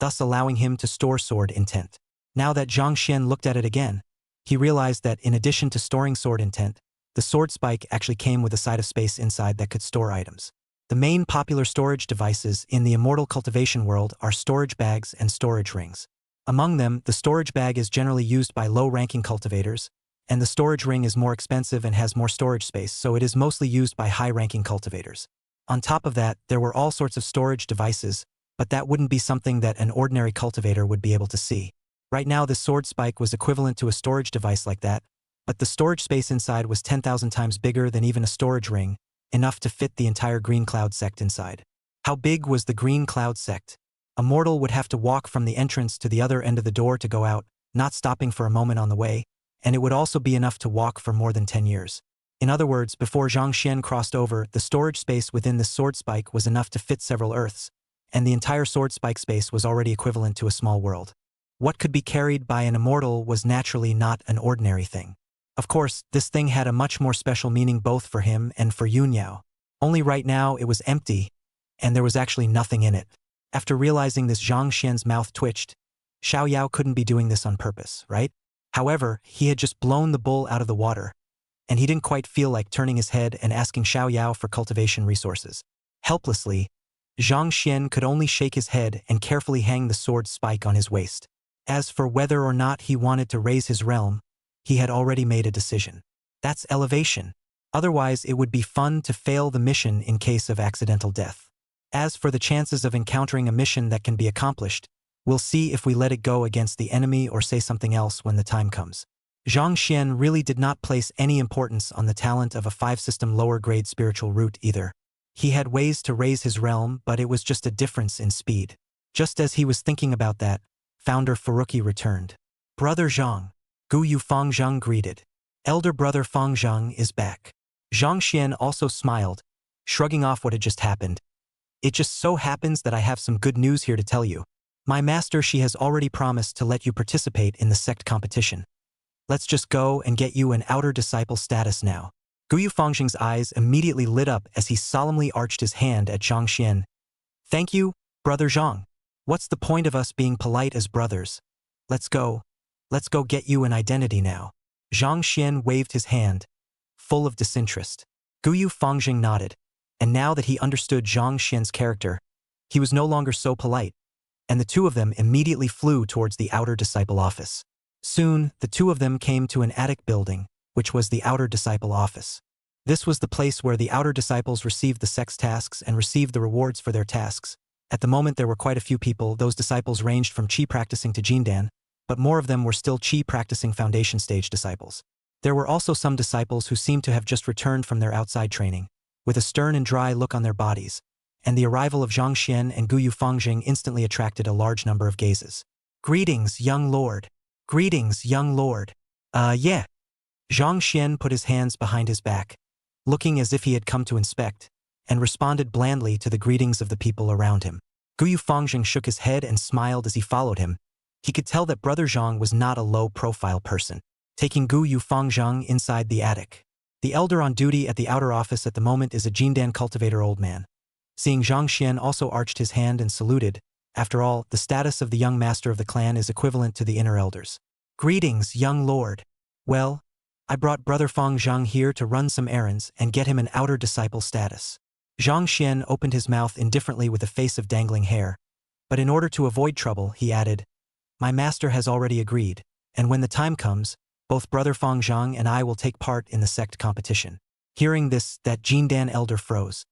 Speaker 2: thus allowing him to store sword intent. Now that Zhang Xian looked at it again, he realized that in addition to storing sword intent, the sword spike actually came with a side of space inside that could store items. The main popular storage devices in the immortal cultivation world are storage bags and storage rings. Among them, the storage bag is generally used by low-ranking cultivators, and the storage ring is more expensive and has more storage space, so it is mostly used by high-ranking cultivators. On top of that, there were all sorts of storage devices, but that wouldn't be something that an ordinary cultivator would be able to see. Right now, the sword spike was equivalent to a storage device like that, but the storage space inside was 10,000 times bigger than even a storage ring, enough to fit the entire Green Cloud sect inside. How big was the Green Cloud sect? A mortal would have to walk from the entrance to the other end of the door to go out, not stopping for a moment on the way, and it would also be enough to walk for more than 10 years. In other words, before Zhang Xian crossed over, the storage space within the sword spike was enough to fit several Earths, and the entire sword spike space was already equivalent to a small world. What could be carried by an immortal was naturally not an ordinary thing. Of course, this thing had a much more special meaning both for him and for Yunyao. Only right now it was empty, and there was actually nothing in it. After realizing this, Zhang Xian's mouth twitched. Xiao Yao couldn't be doing this on purpose, right? However, he had just blown the bull out of the water, and he didn't quite feel like turning his head and asking Xiao Yao for cultivation resources. Helplessly, Zhang Xian could only shake his head and carefully hang the sword spike on his waist. As for whether or not he wanted to raise his realm, he had already made a decision. That's elevation. Otherwise, it would be fun to fail the mission in case of accidental death. As for the chances of encountering a mission that can be accomplished, we'll see if we let it go against the enemy or say something else when the time comes. Zhang Xian really did not place any importance on the talent of a 5-system lower-grade spiritual root either. He had ways to raise his realm, but it was just a difference in speed. Just as he was thinking about that, Founder Furuki returned. "Brother Zhang." Gu Yufang Zhang greeted. "Elder brother Fang Zhang is back." Zhang Xian also smiled, shrugging off what had just happened. "It just so happens that I have some good news here to tell you. My master, she has already promised to let you participate in the sect competition. Let's just go and get you an outer disciple status now." Gu Yufang's eyes immediately lit up as he solemnly arched his hand at Zhang Xian. "Thank you, brother Zhang. What's the point of us being polite as brothers? Let's go get you an identity now." Zhang Xian waved his hand, full of disinterest. Gu Yufang nodded, and now that he understood Zhang Xian's character, he was no longer so polite, and the two of them immediately flew towards the outer disciple office. Soon, the two of them came to an attic building, which was the outer disciple office. This was the place where the outer disciples received the sect's tasks and received the rewards for their tasks. At the moment, there were quite a few people. Those disciples ranged from Qi practicing to Jindan, but more of them were still Qi practicing foundation stage disciples. There were also some disciples who seemed to have just returned from their outside training, with a stern and dry look on their bodies, and the arrival of Zhang Xian and Gu Yufang instantly attracted a large number of gazes. "Greetings, young lord. Greetings, young lord." Yeah." Zhang Xian put his hands behind his back, looking as if he had come to inspect, and responded blandly to the greetings of the people around him. Gu Yufangzheng shook his head and smiled as he followed him. He could tell that Brother Zhang was not a low-profile person. Taking Gu Yufangzheng inside the attic. The elder on duty at the outer office at the moment is a Jindan cultivator old man. Seeing Zhang Xian also arched his hand and saluted. After all, the status of the young master of the clan is equivalent to the inner elders. Greetings, young lord. Well, I brought Brother Fang Zhang here to run some errands and get him an outer disciple status. Zhang Xian opened his mouth indifferently with a face of dangling hair. But in order to avoid trouble, he added, my master has already agreed, and when the time comes, both Brother Fang Zhang and I will take part in the sect competition. Hearing this, that Jindan elder froze.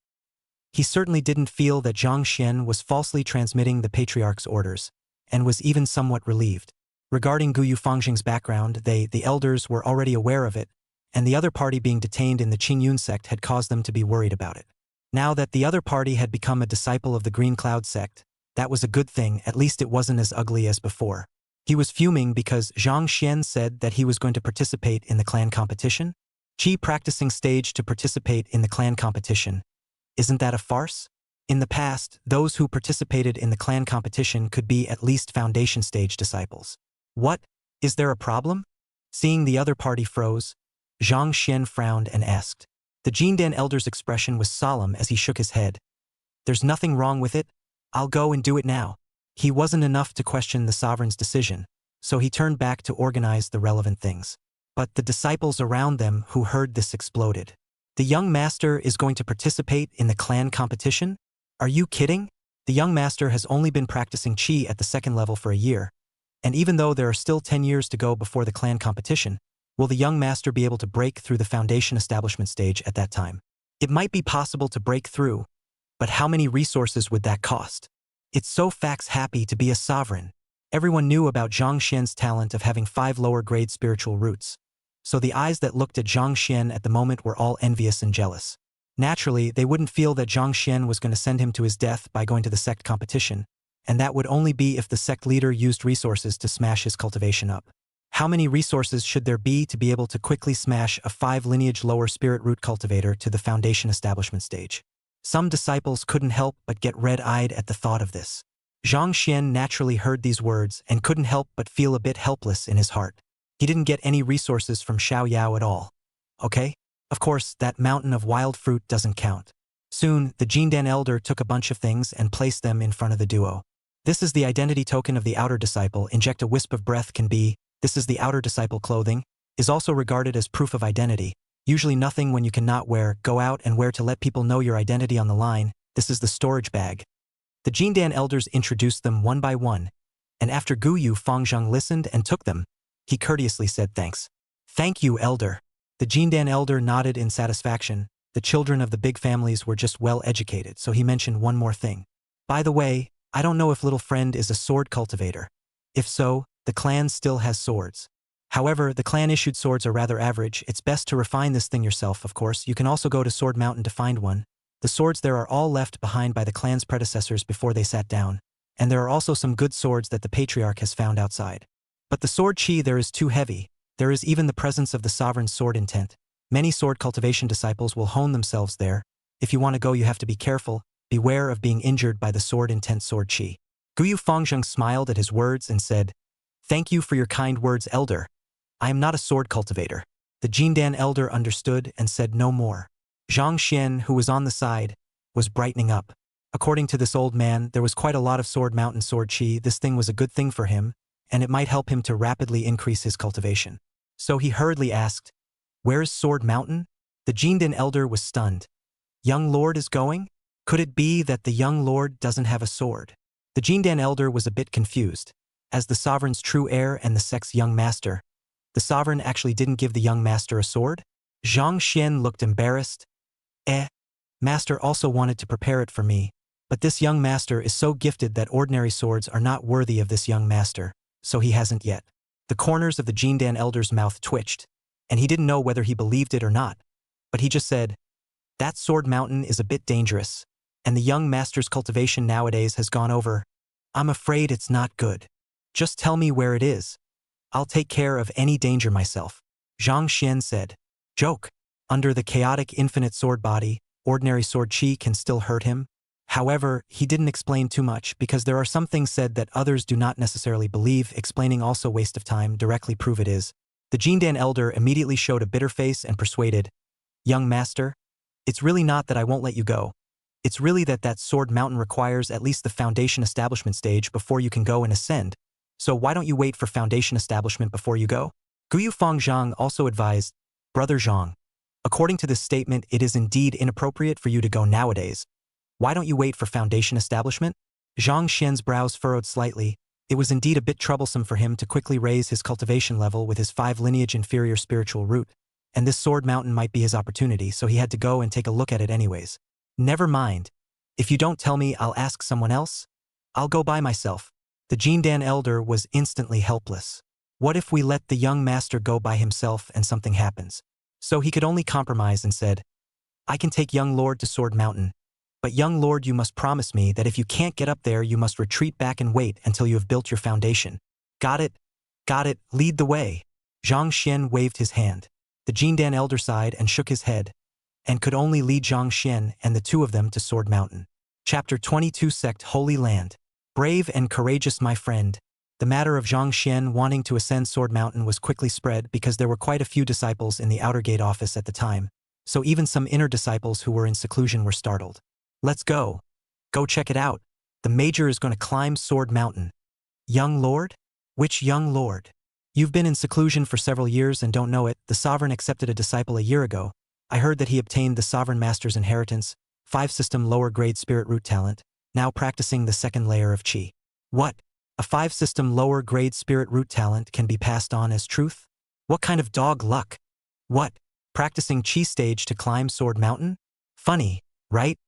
Speaker 2: He certainly didn't feel that Zhang Xian was falsely transmitting the patriarch's orders, and was even somewhat relieved. Regarding Gu Yufangzheng's background, the elders were already aware of it, and the other party being detained in the Qingyun sect had caused them to be worried about it. Now that the other party had become a disciple of the Green Cloud sect, that was a good thing, at least it wasn't as ugly as before. He was fuming because Zhang Xian said that he was going to participate in the clan competition. Qi practicing stage to participate in the clan competition. Isn't that a farce? In the past, those who participated in the clan competition could be at least foundation stage disciples. What? Is there a problem? Seeing the other party froze, Zhang Xian frowned and asked. The Jindan elder's expression was solemn as he shook his head. There's nothing wrong with it. I'll go and do it now. He wasn't enough to question the sovereign's decision, so he turned back to organize the relevant things. But the disciples around them who heard this exploded. The young master is going to participate in the clan competition? Are you kidding? The young master has only been practicing Qi at the second level for a year, and even though there are still 10 years to go before the clan competition, will the young master be able to break through the foundation establishment stage at that time? It might be possible to break through, but how many resources would that cost? It's so fax-happy to be a sovereign. Everyone knew about Zhang Xian's talent of having 5 lower-grade spiritual roots, so the eyes that looked at Zhang Xian at the moment were all envious and jealous. Naturally, they wouldn't feel that Zhang Xian was going to send him to his death by going to the sect competition, and that would only be if the sect leader used resources to smash his cultivation up. How many resources should there be to be able to quickly smash a 5-lineage lower spirit root cultivator to the foundation establishment stage? Some disciples couldn't help but get red-eyed at the thought of this. Zhang Xian naturally heard these words and couldn't help but feel a bit helpless in his heart. He didn't get any resources from Xiao Yao at all. Okay? Of course, that mountain of wild fruit doesn't count. Soon, the Jindan elder took a bunch of things and placed them in front of the duo. This is the identity token of the outer disciple. Inject a wisp of breath can be. This is the outer disciple clothing. Is also regarded as proof of identity. Usually nothing when you cannot wear, go out and wear to let people know your identity on the line. This is the storage bag. The Jindan elders introduced them one by one, and after Gu Yufangzheng listened and took them, he courteously said thanks. Thank you, elder. The Jindan elder nodded in satisfaction. The children of the big families were just well educated, so he mentioned one more thing. By the way, I don't know if little friend is a sword cultivator. If so, the clan still has swords. However, the clan-issued swords are rather average. It's best to refine this thing yourself, of course. You can also go to Sword Mountain to find one. The swords there are all left behind by the clan's predecessors before they sat down, and there are also some good swords that the patriarch has found outside. But the sword chi there is too heavy. There is even the presence of the sovereign's sword intent. Many sword cultivation disciples will hone themselves there. If you want to go, you have to be careful. Beware of being injured by the sword intent sword chi. Gu Yufangzheng smiled at his words and said, Thank you for your kind words, elder. I am not a sword cultivator. The Jindan elder understood and said no more. Zhang Xian, who was on the side, was brightening up. According to this old man, there was quite a lot of Sword Mountain sword chi. This thing was a good thing for him, and it might help him to rapidly increase his cultivation. So he hurriedly asked, Where's Sword Mountain? The Jindan elder was stunned. Young lord is going? Could it be that the young lord doesn't have a sword? The Jindan elder was a bit confused. As the sovereign's true heir and the sect's young master, the sovereign actually didn't give the young master a sword? Zhang Xian looked embarrassed. Master also wanted to prepare it for me, but this young master is so gifted that ordinary swords are not worthy of this young master, so he hasn't yet. The corners of the Jindan elder's mouth twitched, and he didn't know whether he believed it or not, but he just said, That Sword Mountain is a bit dangerous, and the young master's cultivation nowadays has gone over. I'm afraid it's not good. Just tell me where it is. I'll take care of any danger myself. Zhang Xian said. Joke. Under the chaotic infinite sword body, ordinary sword chi can still hurt him. However, he didn't explain too much because there are some things said that others do not necessarily believe. Explaining also waste of time, directly prove it is. The Jindan elder immediately showed a bitter face and persuaded, "Young master, it's really not that I won't let you go. It's really that sword mountain requires at least the foundation establishment stage before you can go and ascend. So why don't you wait for foundation establishment before you go?" Guyu Feng Zhang also advised, "Brother Zhang, according to this statement, it is indeed inappropriate for you to go nowadays. Why don't you wait for foundation establishment?" Zhang Xian's brows furrowed slightly. It was indeed a bit troublesome for him to quickly raise his cultivation level with his 5 lineage inferior spiritual root, and this sword mountain might be his opportunity, so he had to go and take a look at it anyways. "Never mind. If you don't tell me, I'll ask someone else. I'll go by myself." The Jindan elder was instantly helpless. What if we let the young master go by himself and something happens? So he could only compromise and said, "I can take young lord to Sword Mountain. But young lord, you must promise me that if you can't get up there, you must retreat back and wait until you have built your foundation." "Got it. Got it. Lead the way." Zhang Xian waved his hand. The Jindan elder sighed and shook his head, and could only lead Zhang Xian and the two of them to Sword Mountain. Chapter 22 Sect Holy Land. Brave and courageous my friend. The matter of Zhang Xian wanting to ascend Sword Mountain was quickly spread because there were quite a few disciples in the outer gate office at the time, so even some inner disciples who were in seclusion were startled. "Let's go. Go check it out. The major is going to climb Sword Mountain." "Young lord? Which young lord? You've been in seclusion for several years and don't know it. The sovereign accepted a disciple a year ago. I heard that he obtained the sovereign master's inheritance, 5-system lower grade spirit root talent, now practicing the second layer of chi." "What? A 5-system lower grade spirit root talent can be passed on as truth? What kind of dog luck? What? Practicing chi stage to climb Sword Mountain? Funny, right?"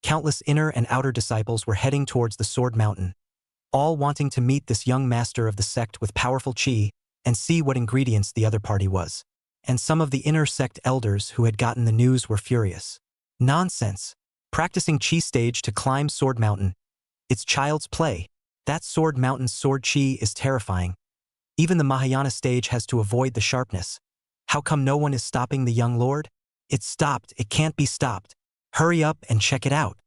Speaker 2: Countless inner and outer disciples were heading towards the Sword Mountain, all wanting to meet this young master of the sect with powerful chi and see what ingredients the other party was. And some of the inner sect elders who had gotten the news were furious. "Nonsense. Practicing chi stage to climb Sword Mountain. It's child's play. That Sword Mountain's sword chi is terrifying. Even the Mahayana stage has to avoid the sharpness. How come no one is stopping the young lord? It's stopped. It can't be stopped. Hurry up and check it out.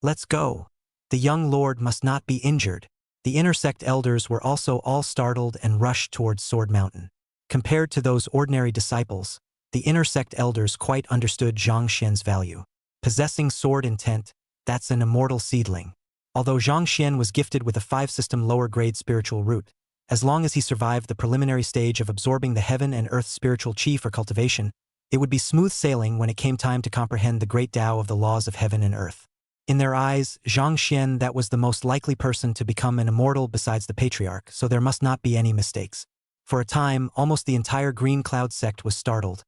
Speaker 2: Let's go. The young lord must not be injured." The inner sect elders were also all startled and rushed towards Sword Mountain. Compared to those ordinary disciples, the inner sect elders quite understood Zhang Xian's value. Possessing sword intent, that's an immortal seedling. Although Zhang Xian was gifted with a 5-system lower grade spiritual root, as long as he survived the preliminary stage of absorbing the heaven and earth spiritual chi for cultivation, it would be smooth sailing when it came time to comprehend the great Tao of the laws of heaven and earth. In their eyes, Zhang Xian that was the most likely person to become an immortal besides the patriarch, so there must not be any mistakes. For a time, almost the entire Green Cloud sect was startled,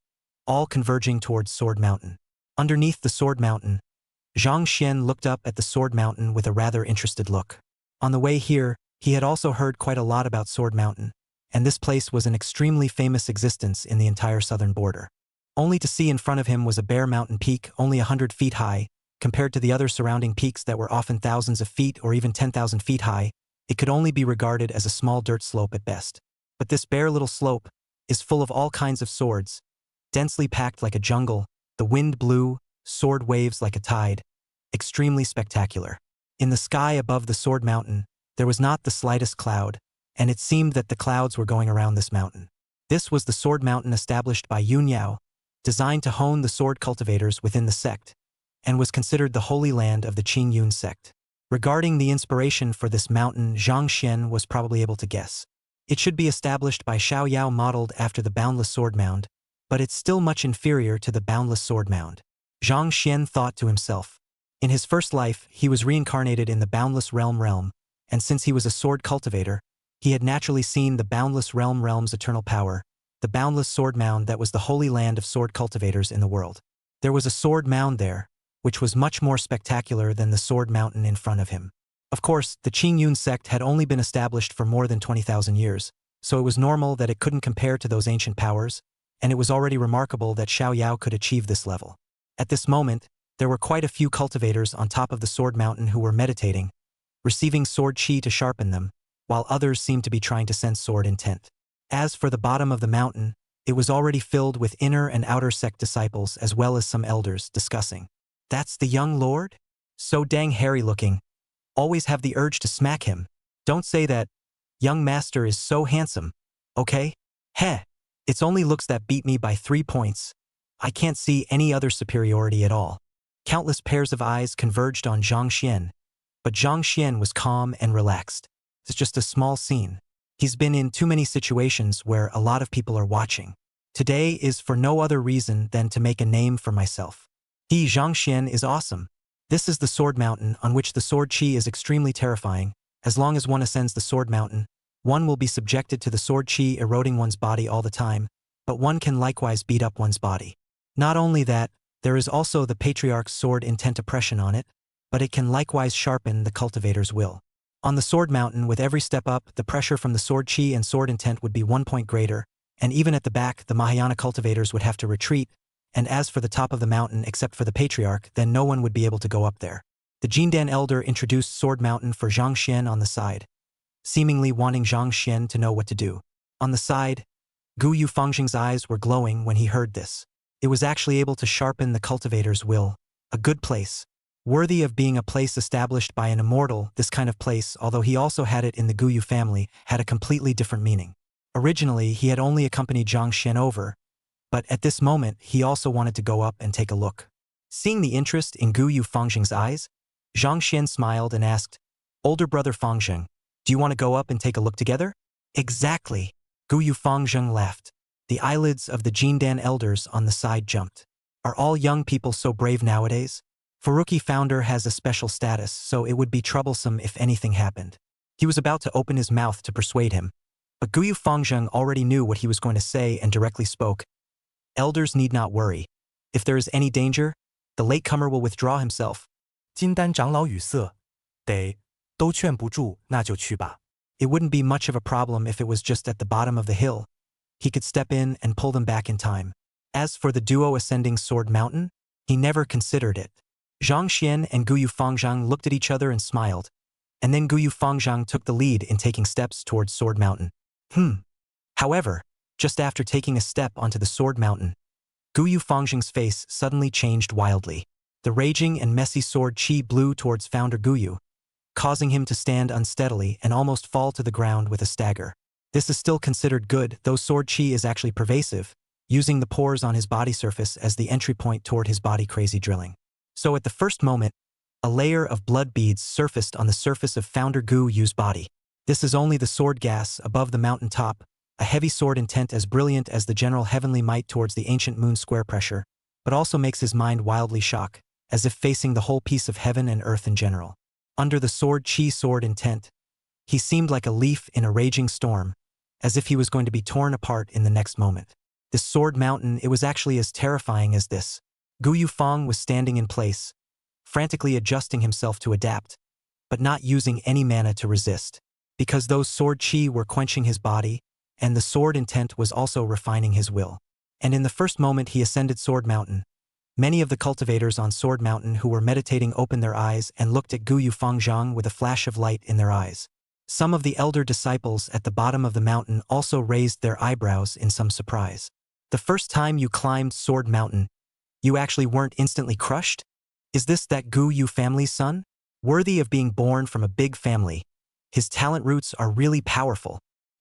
Speaker 2: all converging towards Sword Mountain. Underneath the Sword Mountain, Zhang Xian looked up at the Sword Mountain with a rather interested look. On the way here, he had also heard quite a lot about Sword Mountain, and this place was an extremely famous existence in the entire southern border. Only to see in front of him was a bare mountain peak only 100 feet high, compared to the other surrounding peaks that were often thousands of feet or even 10,000 feet high. It could only be regarded as a small dirt slope at best. But this bare little slope is full of all kinds of swords, densely packed like a jungle, the wind blew, sword waves like a tide. Extremely spectacular. In the sky above the Sword Mountain, there was not the slightest cloud, and it seemed that the clouds were going around this mountain. This was the Sword Mountain established by Yun Yao, designed to hone the sword cultivators within the sect, and was considered the holy land of the Qing Yun sect. Regarding the inspiration for this mountain, Zhang Xian was probably able to guess. It should be established by Xiao Yao, modeled after the Boundless Sword Mound, but it's still much inferior to the Boundless Sword Mound. Zhang Xian thought to himself. In his first life, he was reincarnated in the Boundless Realm, and since he was a sword cultivator, he had naturally seen the Boundless Realm's eternal power, the Boundless Sword Mound that was the holy land of sword cultivators in the world. There was a sword mound there, which was much more spectacular than the Sword Mountain in front of him. Of course, the Qing Yun sect had only been established for more than 20,000 years, so it was normal that it couldn't compare to those ancient powers, and it was already remarkable that Xiao Yao could achieve this level. At this moment, there were quite a few cultivators on top of the Sword Mountain who were meditating, receiving sword chi to sharpen them, while others seemed to be trying to sense sword intent. As for the bottom of the mountain, it was already filled with inner and outer sect disciples as well as some elders discussing. That's the young lord? So dang hairy looking. Always have the urge to smack him. Don't say that. Young master is so handsome. Okay? Heh. It's only looks that beat me by 3 points. I can't see any other superiority at all. Countless pairs of eyes converged on Zhang Xian, but Zhang Xian was calm and relaxed. It's just a small scene. He's been in too many situations where a lot of people are watching. Today is for no other reason than to make a name for myself. He Zhang Xian is awesome. This is the Sword Mountain on which the sword chi is extremely terrifying. As long as one ascends the Sword Mountain, one will be subjected to the sword chi eroding one's body all the time, but one can likewise beat up one's body. Not only that, there is also the Patriarch's sword intent oppression on it, but it can likewise sharpen the cultivator's will. On the Sword Mountain, with every step up, the pressure from the sword chi and sword intent would be 1 point greater, and even at the back, the Mahayana cultivators would have to retreat, and as for the top of the mountain, except for the Patriarch, then no one would be able to go up there. The Jindan elder introduced Sword Mountain for Zhang Xian on the side, seemingly wanting Zhang Xian to know what to do. On the side, Gu Yu Fangxing's eyes were glowing when he heard this. It was actually able to sharpen the cultivator's will. A good place. Worthy of being a place established by an immortal, this kind of place, although he also had it in the Gu Yu family, had a completely different meaning. Originally, he had only accompanied Zhang Xian over, but at this moment, he also wanted to go up and take a look. Seeing the interest in Gu Yu Fangxing's eyes, Zhang Xian smiled and asked, "Older brother Fangxing, do you want to go up and take a look together?" "Exactly." Gu Yu Fangxing laughed. The eyelids of the Jindan elders on the side jumped. Are all young people so brave nowadays? Furuki founder has a special status, so it would be troublesome if anything happened. He was about to open his mouth to persuade him, but Gu Yu Fangxing already knew what he was going to say and directly spoke. "Elders need not worry. If there is any danger, the latecomer will withdraw himself."
Speaker 3: 金丹长老语塞，得，都劝不住，那就去吧。
Speaker 2: It wouldn't be much of a problem if it was just at the bottom of the hill. He could step in and pull them back in time. As for the duo ascending Sword Mountain, he never considered it. Zhang Xian and Gu Yu Fangzhang looked at each other and smiled, and then Gu Yu Fangzhang took the lead in taking steps towards Sword Mountain. However, just after taking a step onto the Sword Mountain, Gu Yu Fangzhang's face suddenly changed wildly. The raging and messy sword chi blew towards founder Gu Yu, causing him to stand unsteadily and almost fall to the ground with a stagger. This is still considered good, though sword chi is actually pervasive, using the pores on his body surface as the entry point toward his body crazy drilling. So at the first moment, a layer of blood beads surfaced on the surface of founder Gu Yu's body. This is only the sword gas above the mountain top, a heavy sword intent as brilliant as the general heavenly might towards the ancient moon square pressure, but also makes his mind wildly shock, as if facing the whole piece of heaven and earth in general. Under the sword chi sword intent, he seemed like a leaf in a raging storm, as if he was going to be torn apart in the next moment. This Sword Mountain, it was actually as terrifying as this. Gu Yufang was standing in place, frantically adjusting himself to adapt, but not using any mana to resist, because those sword chi were quenching his body, and the sword intent was also refining his will. And in the first moment he ascended Sword Mountain, many of the cultivators on Sword Mountain who were meditating opened their eyes and looked at Gu Yufangzhang with a flash of light in their eyes. Some of the elder disciples at the bottom of the mountain also raised their eyebrows in some surprise. The first time you climbed Sword Mountain, you actually weren't instantly crushed? Is this that Gu Yu family's son? Worthy of being born from a big family. His talent roots are really powerful.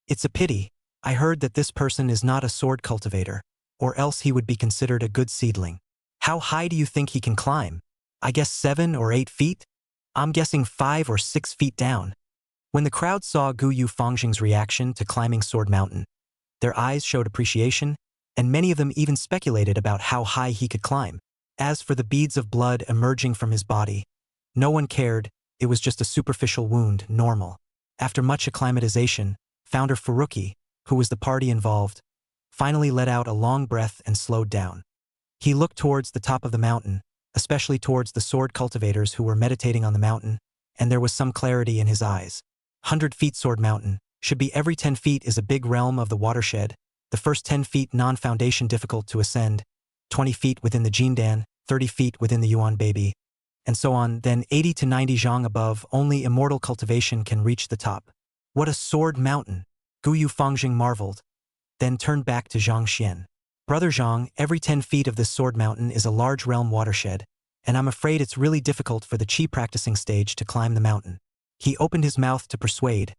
Speaker 2: It's a pity. I heard that this person is not a sword cultivator, or else he would be considered a good seedling. How high do you think he can climb? I guess 7 or 8 feet? I'm guessing 5 or 6 feet down. When the crowd saw Gu Yu Fangxing's reaction to climbing Sword Mountain, their eyes showed appreciation, and many of them even speculated about how high he could climb. As for the beads of blood emerging from his body, no one cared, it was just a superficial wound, normal. After much acclimatization, founder Furuki, who was the party involved, finally let out a long breath and slowed down. He looked towards the top of the mountain, especially towards the sword cultivators who were meditating on the mountain, and there was some clarity in his eyes. 100 feet Sword Mountain, should be every 10 feet is a big realm of the watershed, the first 10 feet non-foundation difficult to ascend, 20 feet within the Jindan, 30 feet within the Yuan Baby, and so on, then 80 to 90 zhang above, only immortal cultivation can reach the top. What a Sword Mountain! Gu Yu Fangxing marveled, then turned back to Zhang Xian. Brother Zhang, every 10 feet of this Sword Mountain is a large realm watershed, and I'm afraid it's really difficult for the chi practicing stage to climb the mountain. He opened his mouth to persuade,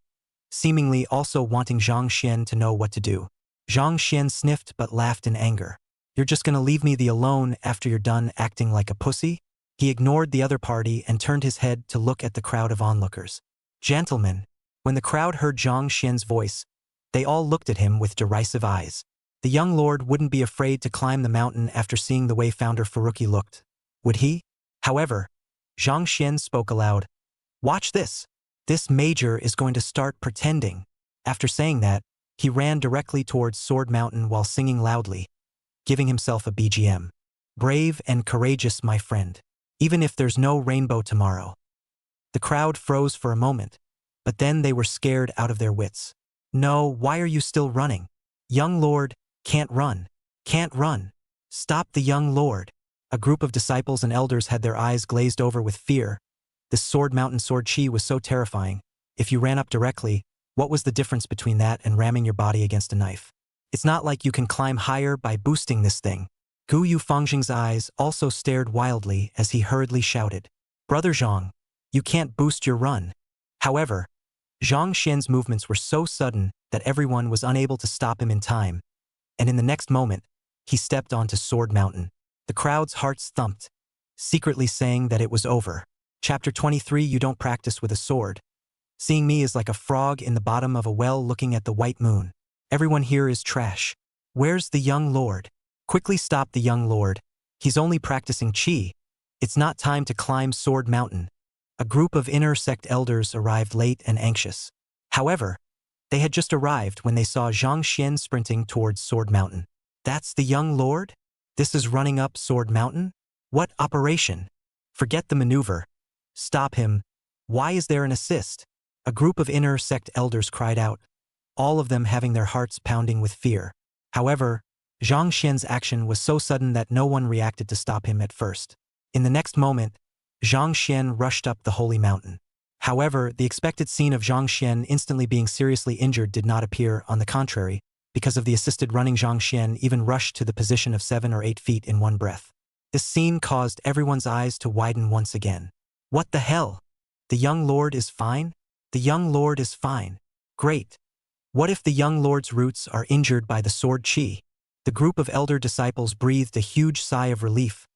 Speaker 2: seemingly also wanting Zhang Xian to know what to do. Zhang Xian sniffed but laughed in anger. You're just gonna leave me alone after you're done acting like a pussy? He ignored the other party and turned his head to look at the crowd of onlookers. Gentlemen, when the crowd heard Zhang Xian's voice, they all looked at him with derisive eyes. The young lord wouldn't be afraid to climb the mountain after seeing the way founder Furuki looked, would he? However, Zhang Xian spoke aloud. Watch this. This major is going to start pretending. After saying that, he ran directly towards Sword Mountain while singing loudly, giving himself a BGM. Brave and courageous, my friend. Even if there's no rainbow tomorrow. The crowd froze for a moment, but then they were scared out of their wits. No, why are you still running? Young lord, can't run. Can't run. Stop the young lord. A group of disciples and elders had their eyes glazed over with fear. This Sword Mountain sword chi was so terrifying. If you ran up directly, what was the difference between that and ramming your body against a knife? It's not like you can climb higher by boosting this thing. Gu Yufangxing's eyes also stared wildly as he hurriedly shouted, Brother Zhang, you can't boost your run. However, Zhang Xian's movements were so sudden that everyone was unable to stop him in time, and in the next moment, he stepped onto Sword Mountain. The crowd's hearts thumped, secretly saying that it was over. Chapter 23. You don't practice with a sword. Seeing me is like a frog in the bottom of a well looking at the white moon. Everyone here is trash. Where's the young lord? Quickly stop the young lord. He's only practicing chi. It's not time to climb Sword Mountain. A group of inner sect elders arrived late and anxious. However, they had just arrived when they saw Zhang Xian sprinting towards Sword Mountain. That's the young lord? This is running up Sword Mountain? What operation? Forget the maneuver. Stop him. Why is there an assist? A group of inner sect elders cried out, all of them having their hearts pounding with fear. However, Zhang Xian's action was so sudden that no one reacted to stop him at first. In the next moment, Zhang Xian rushed up the holy mountain. However, the expected scene of Zhang Xian instantly being seriously injured did not appear. On the contrary, because of the assisted running, Zhang Xian even rushed to the position of 7 or 8 feet in one breath. This scene caused everyone's eyes to widen once again. What the hell? The young lord is fine? The young lord is fine. Great. What if the young lord's roots are injured by the sword chi? The group of elder disciples breathed a huge sigh of relief.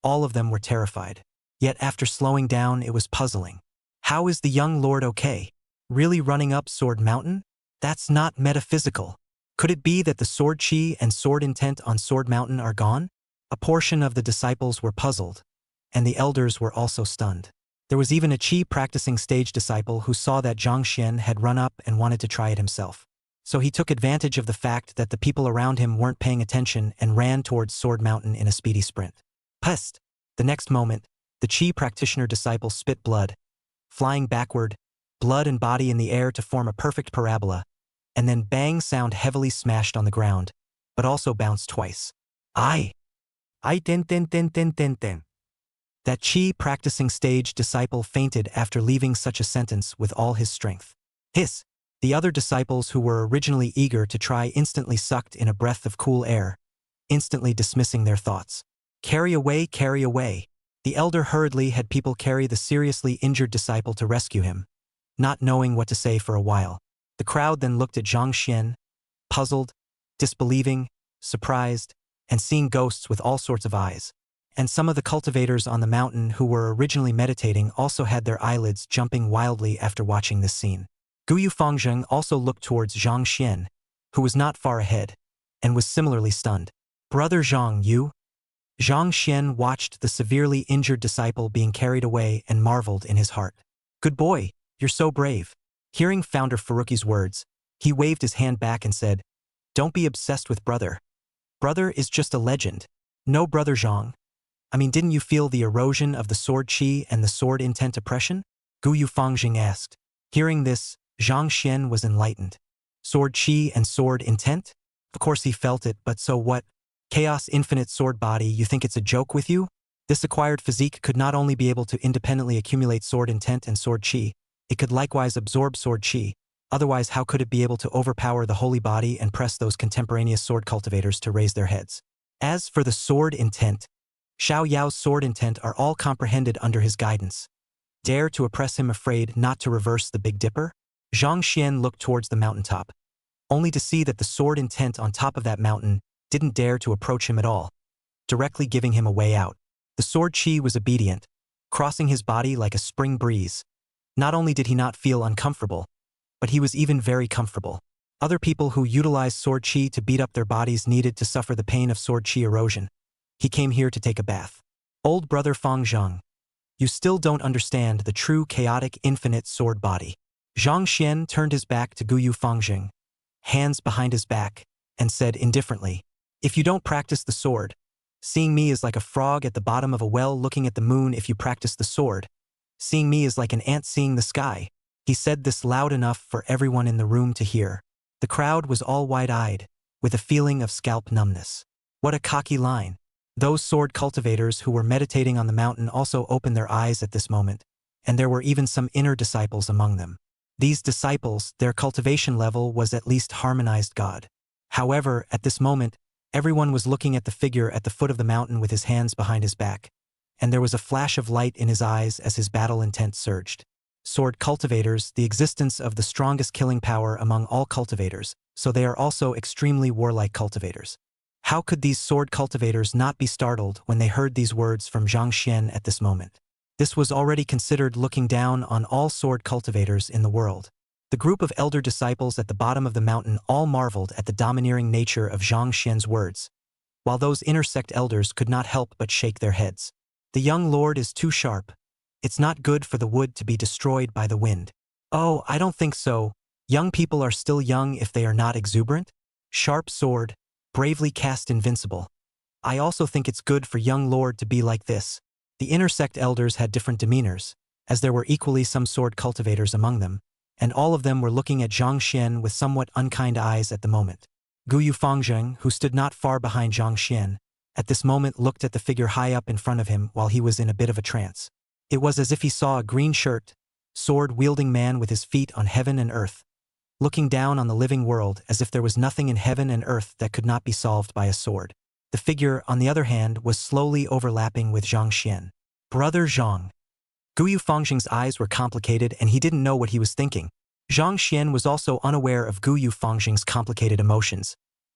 Speaker 2: All of them were terrified. Yet after slowing down, it was puzzling. How is the young lord okay? Really running up Sword Mountain? That's not metaphysical. Could it be that the sword chi and sword intent on Sword Mountain are gone? A portion of the disciples were puzzled, and the elders were also stunned. There was even a chi practicing stage disciple who saw that Zhang Xian had run up and wanted to try it himself. So he took advantage of the fact that the people around him weren't paying attention and ran towards Sword Mountain in a speedy sprint. Pest! The next moment, the chi practitioner disciple spit blood, flying backward, blood and body in the air to form a perfect parabola, and then bang sound heavily smashed on the ground, but also bounced twice. I ten. That chi practicing stage disciple fainted after leaving such a sentence with all his strength. Hiss! The other disciples who were originally eager to try instantly sucked in a breath of cool air, instantly dismissing their thoughts. Carry away, carry away. The elder hurriedly had people carry the seriously injured disciple to rescue him, not knowing what to say for a while. The crowd then looked at Zhang Xian, puzzled, disbelieving, surprised, and seeing ghosts with all sorts of eyes. And some of the cultivators on the mountain who were originally meditating also had their eyelids jumping wildly after watching this scene. Gu Yufangxing also looked towards Zhang Xian, who was not far ahead, and was similarly stunned. Brother Zhang, you? Zhang Xian watched the severely injured disciple being carried away and marveled in his heart. Good boy, you're so brave. Hearing founder Furuki's words, he waved his hand back and said, don't be obsessed with brother. Brother is just a legend. No, Brother Zhang. I mean, didn't you feel the erosion of the sword chi and the sword intent oppression? Gu Yufangxing asked. Hearing this, Zhang Xian was enlightened. Sword chi and sword intent? Of course he felt it, but so what? Chaos infinite sword body, you think it's a joke with you? This acquired physique could not only be able to independently accumulate sword intent and sword chi, it could likewise absorb sword chi. Otherwise, how could it be able to overpower the holy body and press those contemporaneous sword cultivators to raise their heads? As for the sword intent, Xiao Yao's sword intent are all comprehended under his guidance. Dare to oppress him, afraid not to reverse the Big Dipper? Zhang Xian looked towards the mountaintop, only to see that the sword intent on top of that mountain didn't dare to approach him at all, directly giving him a way out. The sword chi was obedient, crossing his body like a spring breeze. Not only did he not feel uncomfortable, but he was even very comfortable. Other people who utilized sword chi to beat up their bodies needed to suffer the pain of sword chi erosion. He came here to take a bath. Old brother Fang Zhang, you still don't understand the true chaotic infinite sword body. Zhang Xian turned his back to Guyu Fangjing, hands behind his back, and said indifferently, if you don't practice the sword, seeing me is like a frog at the bottom of a well looking at the moon. If you practice the sword, seeing me is like an ant seeing the sky. He said this loud enough for everyone in the room to hear. The crowd was all wide-eyed, with a feeling of scalp numbness. What a cocky line. Those sword cultivators who were meditating on the mountain also opened their eyes at this moment, and there were even some inner disciples among them. These disciples, their cultivation level was at least harmonized God. However, at this moment, everyone was looking at the figure at the foot of the mountain with his hands behind his back, and there was a flash of light in his eyes as his battle intent surged. Sword cultivators, the existence of the strongest killing power among all cultivators, so they are also extremely warlike cultivators. How could these sword cultivators not be startled when they heard these words from Zhang Xian at this moment? This was already considered looking down on all sword cultivators in the world. The group of elder disciples at the bottom of the mountain all marveled at the domineering nature of Zhang Xian's words, while those inner sect elders could not help but shake their heads. The young lord is too sharp. It's not good for the wood to be destroyed by the wind. Oh, I don't think so. Young people are still young if they are not exuberant. Sharp sword, bravely cast invincible. I also think it's good for young lord to be like this. The inner sect elders had different demeanors, as there were equally some sword cultivators among them, and all of them were looking at Zhang Xian with somewhat unkind eyes at the moment. Guyu Fangjing, who stood not far behind Zhang Xian, at this moment looked at the figure high up in front of him while he was in a bit of a trance. It was as if he saw a green shirt, sword-wielding man with his feet on heaven and earth, looking down on the living world as if there was nothing in heaven and earth that could not be solved by a sword. The figure, on the other hand, was slowly overlapping with Zhang Xian. Brother Zhang. Guyu Fangjing's eyes were complicated and he didn't know what he was thinking. Zhang Xian was also unaware of Guyu Fangjing's complicated emotions,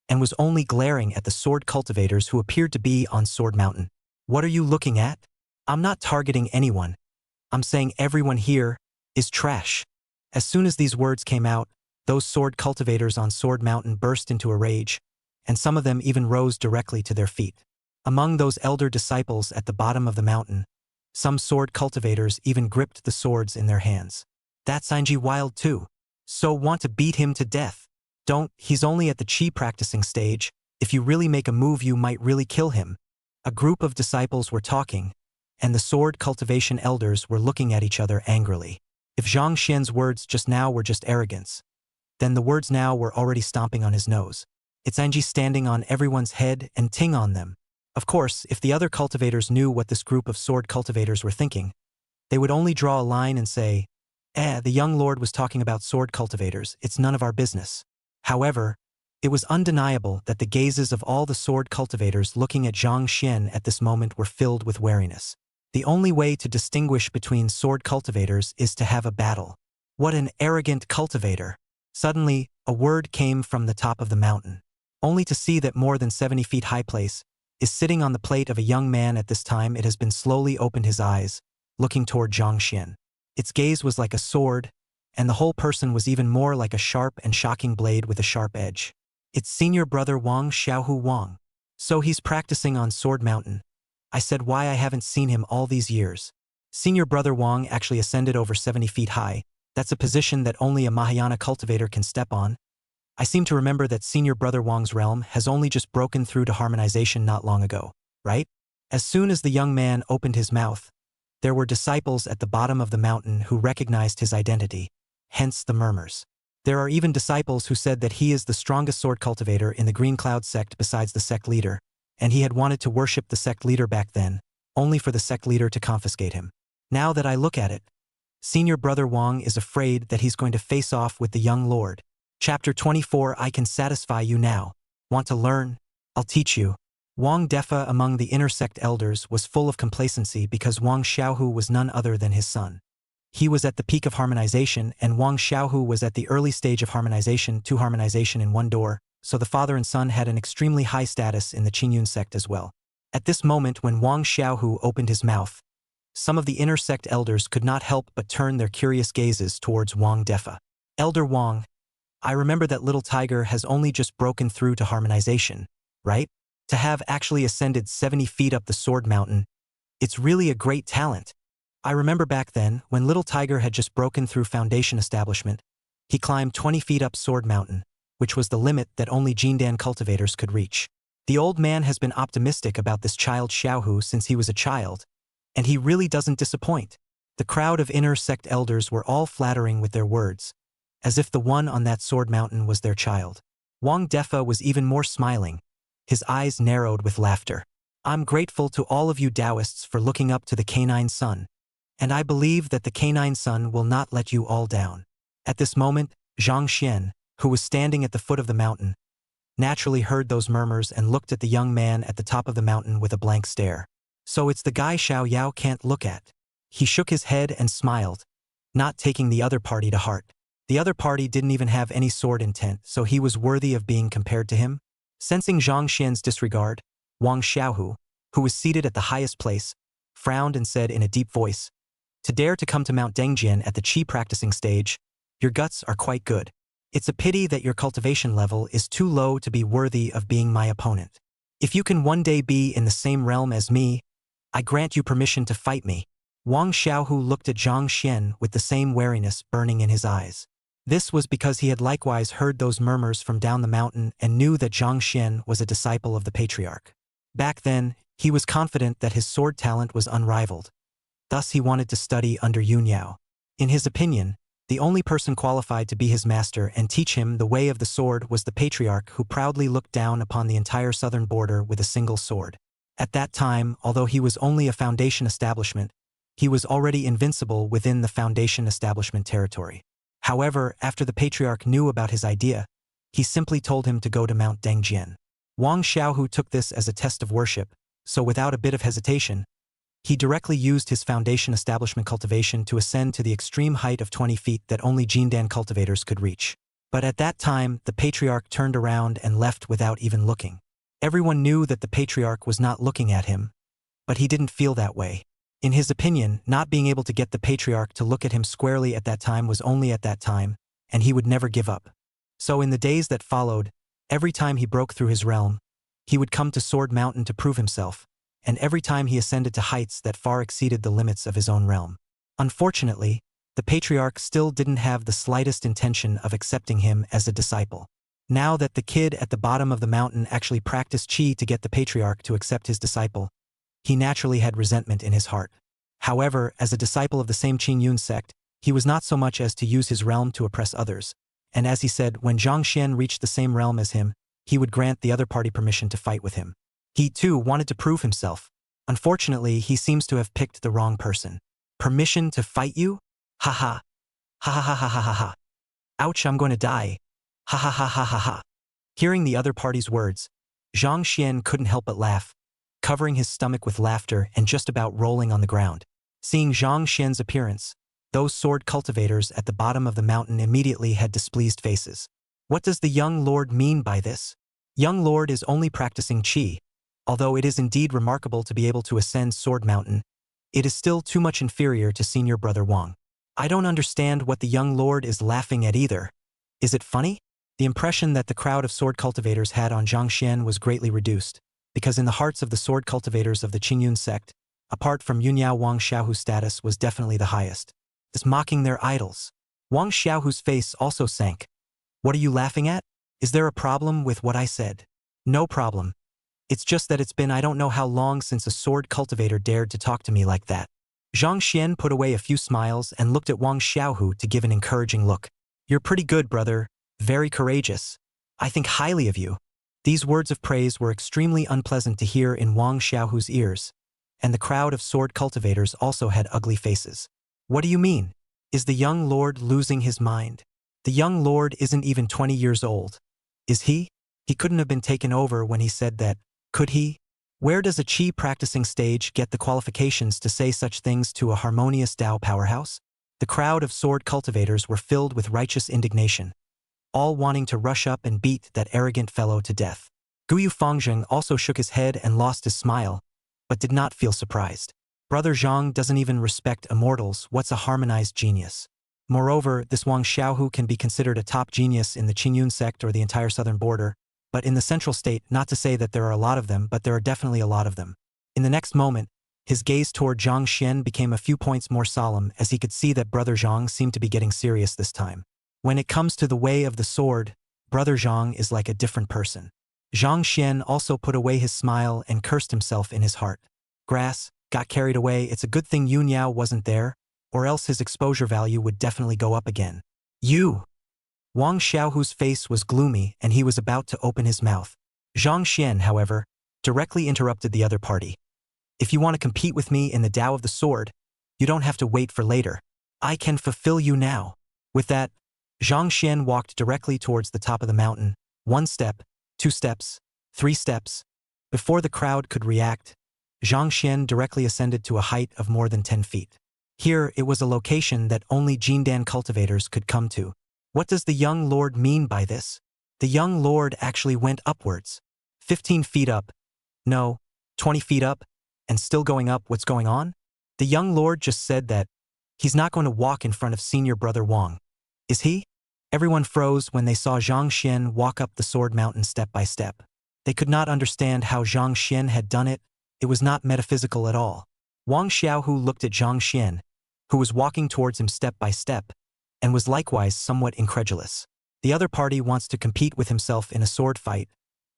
Speaker 2: and was only glaring at the sword cultivators who appeared to be on Sword Mountain. What are you looking at? I'm not targeting anyone. I'm saying everyone here is trash. As soon as these words came out, those sword cultivators on Sword Mountain burst into a rage, and some of them even rose directly to their feet. Among those elder disciples at the bottom of the mountain, some sword cultivators even gripped the swords in their hands. That's Sanji wild too. So want to beat him to death. Don't, he's only at the chi practicing stage. If you really make a move you might really kill him. A group of disciples were talking, and the sword cultivation elders were looking at each other angrily. If Zhang Xian's words just now were just arrogance, then the words now were already stomping on his nose. It's Anji standing on everyone's head and ting on them. Of course, if the other cultivators knew what this group of sword cultivators were thinking, they would only draw a line and say, the young lord was talking about sword cultivators, it's none of our business. However, it was undeniable that the gazes of all the sword cultivators looking at Zhang Xian at this moment were filled with wariness. The only way to distinguish between sword cultivators is to have a battle. What an arrogant cultivator! Suddenly, a word came from the top of the mountain, only to see that more than 70 feet high place is sitting on the plate of a young man. At this time it has been slowly opened his eyes, looking toward Zhang Xian. Its gaze was like a sword, and the whole person was even more like a sharp and shocking blade with a sharp edge. It's senior brother Wang Xiaohu Wang. So he's practicing on Sword Mountain. I said why I haven't seen him all these years. Senior brother Wang actually ascended over 70 feet high. That's a position that only a Mahayana cultivator can step on. I seem to remember that senior brother Wang's realm has only just broken through to harmonization not long ago, right? As soon as the young man opened his mouth, there were disciples at the bottom of the mountain who recognized his identity, hence the murmurs. There are even disciples who said that he is the strongest sword cultivator in the Green Cloud sect besides the sect leader, and he had wanted to worship the sect leader back then, only for the sect leader to confiscate him. Now that I look at it, senior brother Wang is afraid that he's going to face off with the young lord. Chapter 24. I can satisfy you now. Want to learn? I'll teach you. Wang Defa among the inner sect elders was full of complacency because Wang Xiaohu was none other than his son. He was at the peak of harmonization, and Wang Xiaohu was at the early stage of harmonization, two harmonization in one door, so the father and son had an extremely high status in the Qingyun sect as well. At this moment when Wang Xiaohu opened his mouth, some of the inner sect elders could not help but turn their curious gazes towards Wang Defa. Elder Wang, I remember that little tiger has only just broken through to harmonization, right? To have actually ascended 70 feet up the sword mountain, it's really a great talent. I remember back then, when little tiger had just broken through foundation establishment, he climbed 20 feet up sword mountain, which was the limit that only Jindan cultivators could reach. The old man has been optimistic about this child Xiaohu since he was a child, and he really doesn't disappoint. The crowd of inner sect elders were all flattering with their words, as if the one on that sword mountain was their child. Wang Defa was even more smiling, his eyes narrowed with laughter. I'm grateful to all of you Taoists for looking up to the canine sun, and I believe that the canine sun will not let you all down. At this moment, Zhang Xian, who was standing at the foot of the mountain, naturally heard those murmurs and looked at the young man at the top of the mountain with a blank stare. So it's the guy Xiao Yao can't look at. He shook his head and smiled, not taking the other party to heart. The other party didn't even have any sword intent, so he was worthy of being compared to him. Sensing Zhang Xian's disregard, Wang Xiaohu, who was seated at the highest place, frowned and said in a deep voice, "To dare to come to Mount Dengjian at the Qi practicing stage, your guts are quite good. It's a pity that your cultivation level is too low to be worthy of being my opponent. If you can one day be in the same realm as me, I grant you permission to fight me." Wang Xiaohu looked at Zhang Xian with the same wariness burning in his eyes. This was because he had likewise heard those murmurs from down the mountain and knew that Zhang Xian was a disciple of the patriarch. Back then, he was confident that his sword talent was unrivaled. Thus he wanted to study under Yun Yao. In his opinion, the only person qualified to be his master and teach him the way of the sword was the patriarch who proudly looked down upon the entire southern border with a single sword. At that time, although he was only a foundation establishment, he was already invincible within the foundation establishment territory. However, after the patriarch knew about his idea, he simply told him to go to Mount Dengjian. Wang Xiaohu took this as a test of worship, so without a bit of hesitation, he directly used his foundation establishment cultivation to ascend to the extreme height of 20 feet that only Jindan cultivators could reach. But at that time, the patriarch turned around and left without even looking. Everyone knew that the patriarch was not looking at him, but he didn't feel that way. In his opinion, not being able to get the patriarch to look at him squarely at that time was only at that time, and he would never give up. So in the days that followed, every time he broke through his realm, he would come to Sword Mountain to prove himself, and every time he ascended to heights that far exceeded the limits of his own realm. Unfortunately, the patriarch still didn't have the slightest intention of accepting him as a disciple. Now that the kid at the bottom of the mountain actually practiced qi to get the patriarch to accept his disciple, he naturally had resentment in his heart. However, as a disciple of the same Qingyun sect, he was not so much as to use his realm to oppress others, and as he said, when Zhang Xian reached the same realm as him, he would grant the other party permission to fight with him. He too wanted to prove himself. Unfortunately, he seems to have picked the wrong person. Permission to fight you? Ha ha. Ha ha ha ha ha ha ha. Ouch, I'm going to die. Ha ha ha ha ha ha. Hearing the other party's words, Zhang Xian couldn't help but laugh, covering his stomach with laughter and just about rolling on the ground. Seeing Zhang Xian's appearance, those sword cultivators at the bottom of the mountain immediately had displeased faces. What does the young lord mean by this? Young lord is only practicing qi. Although it is indeed remarkable to be able to ascend Sword Mountain, it is still too much inferior to senior brother Wang. I don't understand what the young lord is laughing at either. Is it funny? The impression that the crowd of sword cultivators had on Zhang Xian was greatly reduced, because in the hearts of the sword cultivators of the Qingyun sect, apart from Yunyao, Wang Xiaohu's status was definitely the highest. This mocking their idols. Wang Xiaohu's face also sank. What are you laughing at? Is there a problem with what I said? No problem. It's just that it's been I don't know how long since a sword cultivator dared to talk to me like that. Zhang Xian put away a few smiles and looked at Wang Xiaohu to give an encouraging look. You're pretty good, brother. Very courageous. I think highly of you. These words of praise were extremely unpleasant to hear in Wang Xiaohu's ears, and the crowd of sword cultivators also had ugly faces. What do you mean? Is the young lord losing his mind? The young lord isn't even 20 years old. Is he? He couldn't have been taken over when he said that, could he? Where does a Qi practicing stage get the qualifications to say such things to a harmonious Dao powerhouse? The crowd of sword cultivators were filled with righteous indignation, all wanting to rush up and beat that arrogant fellow to death. Guyu Fangzheng also shook his head and lost his smile, but did not feel surprised. Brother Zhang doesn't even respect immortals. What's a harmonized genius? Moreover, this Wang Xiaohu can be considered a top genius in the Qingyun sect or the entire southern border, but in the central state, not to say that there are a lot of them, but there are definitely a lot of them. In the next moment, his gaze toward Zhang Xian became a few points more solemn as he could see that Brother Zhang seemed to be getting serious this time. When it comes to the way of the sword, Brother Zhang is like a different person. Zhang Xian also put away his smile and cursed himself in his heart. Grass, got carried away. It's a good thing Yun Yao wasn't there, or else his exposure value would definitely go up again. You! Wang Xiaohu's face was gloomy and he was about to open his mouth. Zhang Xian, however, directly interrupted the other party. If you want to compete with me in the Tao of the Sword, you don't have to wait for later. I can fulfill you now. With that, Zhang Xian walked directly towards the top of the mountain, 1 step, 2 steps, 3 steps. Before the crowd could react, Zhang Xian directly ascended to a height of more than 10 feet. Here, it was a location that only Jindan cultivators could come to. What does the young lord mean by this? The young lord actually went upwards. 15 feet up. No, 20 feet up, and still going up. What's going on? The young lord just said that he's not going to walk in front of senior brother Wang. Is he? Everyone froze when they saw Zhang Xian walk up the sword mountain step by step. They could not understand how Zhang Xian had done it. It was not metaphysical at all. Wang Xiaohu looked at Zhang Xian, who was walking towards him step by step, and was likewise somewhat incredulous. The other party wants to compete with himself in a sword fight,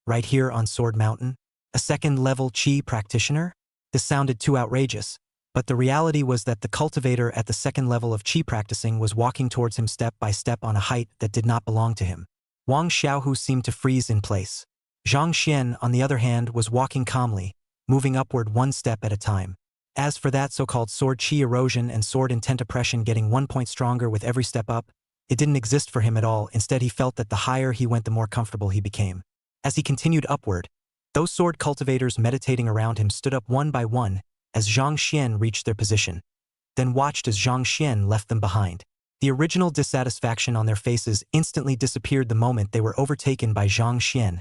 Speaker 2: right here on Sword Mountain? A second-level Qi practitioner? This sounded too outrageous, but the reality was that the cultivator at the second level of Qi practicing was walking towards him step by step on a height that did not belong to him. Wang Xiaohu seemed to freeze in place. Zhang Xian, on the other hand, was walking calmly, moving upward 1 step at a time. As for that so-called sword Qi erosion and sword intent oppression getting 1 point stronger with every step up, it didn't exist for him at all. Instead, he felt that the higher he went, the more comfortable he became. As he continued upward, those sword cultivators meditating around him stood up one by one as Zhang Xian reached their position, then watched as Zhang Xian left them behind. The original dissatisfaction on their faces instantly disappeared the moment they were overtaken by Zhang Xian,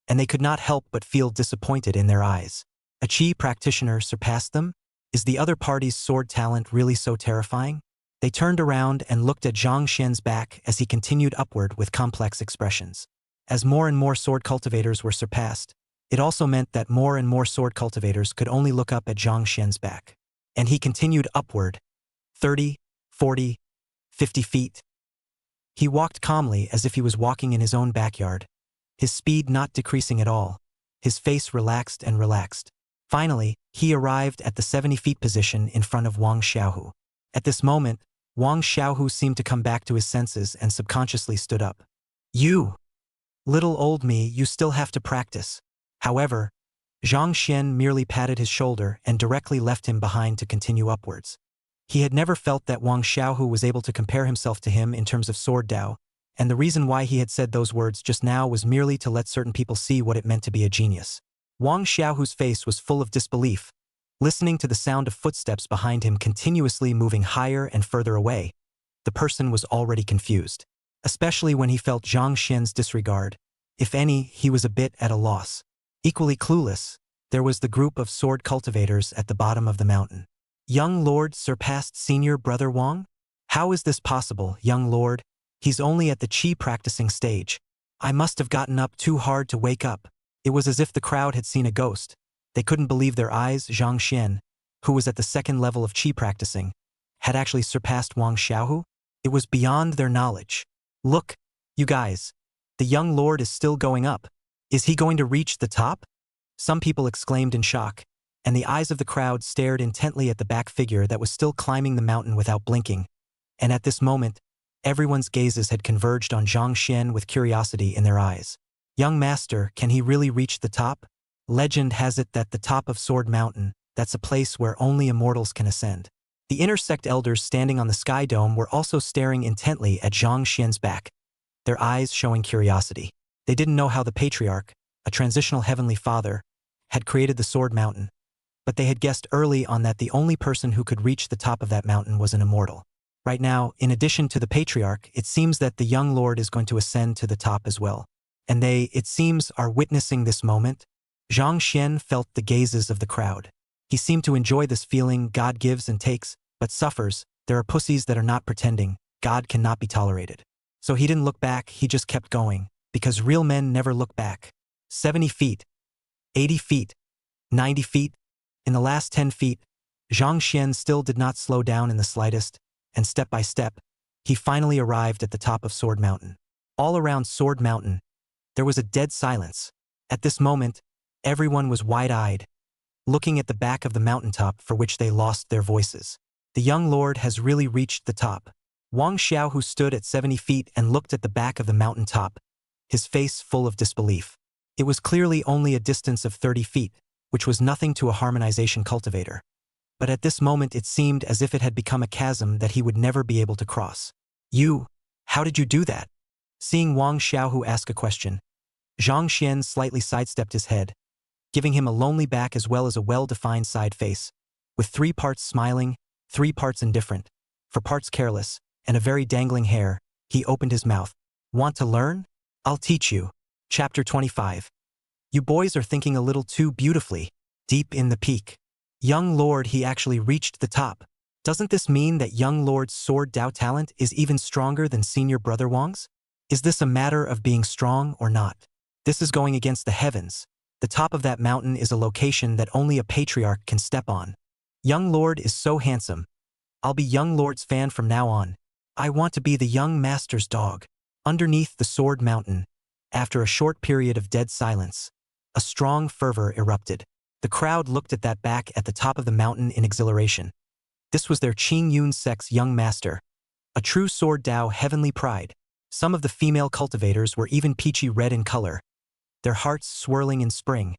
Speaker 2: and they could not help but feel disappointed in their eyes. A Qi practitioner surpassed them? Is the other party's sword talent really so terrifying? They turned around and looked at Zhang Xian's back as he continued upward with complex expressions. As more and more sword cultivators were surpassed, it also meant that more and more sword cultivators could only look up at Zhang Xian's back. And he continued upward, 30, 40, 50 feet. He walked calmly as if he was walking in his own backyard, his speed not decreasing at all, his face relaxed and relaxed. Finally, he arrived at the 70 feet position in front of Wang Xiaohu. At this moment, Wang Xiaohu seemed to come back to his senses and subconsciously stood up. You! Little old me, you still have to practice. However, Zhang Xian merely patted his shoulder and directly left him behind to continue upwards. He had never felt that Wang Xiaohu was able to compare himself to him in terms of sword Dao, and the reason why he had said those words just now was merely to let certain people see what it meant to be a genius. Wang Xiaohu's face was full of disbelief, listening to the sound of footsteps behind him continuously moving higher and further away. The person was already confused, especially when he felt Zhang Xian's disregard. If any, he was a bit at a loss. Equally clueless, there was the group of sword cultivators at the bottom of the mountain. Young Lord surpassed senior brother Wang? How is this possible, young Lord? He's only at the Qi practicing stage. I must have gotten up too hard to wake up. It was as if the crowd had seen a ghost. They couldn't believe their eyes. Zhang Xian, who was at the second level of Qi practicing, had actually surpassed Wang Xiaohu? It was beyond their knowledge. Look, you guys, the young lord is still going up. Is he going to reach the top? Some people exclaimed in shock, and the eyes of the crowd stared intently at the back figure that was still climbing the mountain without blinking. And at this moment, everyone's gazes had converged on Zhang Xian with curiosity in their eyes. Young master, can he really reach the top? Legend has it that the top of Sword Mountain, that's a place where only immortals can ascend. The inner sect elders standing on the sky dome were also staring intently at Zhang Xian's back, their eyes showing curiosity. They didn't know how the patriarch, a transitional heavenly father, had created the Sword Mountain, but they had guessed early on that the only person who could reach the top of that mountain was an immortal. Right now, in addition to the patriarch, it seems that the young lord is going to ascend to the top as well. And they, it seems, are witnessing this moment. Zhang Xian felt the gazes of the crowd. He seemed to enjoy this feeling God gives and takes, but suffers. There are pussies that are not pretending. God cannot be tolerated. So he didn't look back, he just kept going, because real men never look back. 70 feet, 80 feet, 90 feet. In the last 10 feet, Zhang Xian still did not slow down in the slightest, and step by step, he finally arrived at the top of Sword Mountain. All around Sword Mountain, there was a dead silence. At this moment, everyone was wide-eyed, looking at the back of the mountaintop for which they lost their voices. The young lord has really reached the top. Wang Xiao, who stood at 70 feet and looked at the back of the mountaintop, his face full of disbelief. It was clearly only a distance of 30 feet, which was nothing to a harmonization cultivator. But at this moment it seemed as if it had become a chasm that he would never be able to cross. How did you do that? Seeing Wang Xiaohu ask a question, Zhang Xian slightly sidestepped his head, giving him a lonely back as well as a well-defined side face, with 3 parts smiling, 3 parts indifferent, 4 parts careless, and a very dangling hair. He opened his mouth. Want to learn? I'll teach you. Chapter 25. You boys are thinking a little too beautifully. Deep in the peak. Young Lord, he actually reached the top. Doesn't this mean that young Lord's sword Dao talent is even stronger than senior brother Wang's? Is this a matter of being strong or not? This is going against the heavens. The top of that mountain is a location that only a patriarch can step on. Young Lord is so handsome. I'll be young Lord's fan from now on. I want to be the young master's dog. Underneath the Sword Mountain, after a short period of dead silence, a strong fervor erupted. The crowd looked at that back at the top of the mountain in exhilaration. This was their Qing Yun sect's young master, a true sword Dao heavenly pride. Some of the female cultivators were even peachy red in color, their hearts swirling in spring,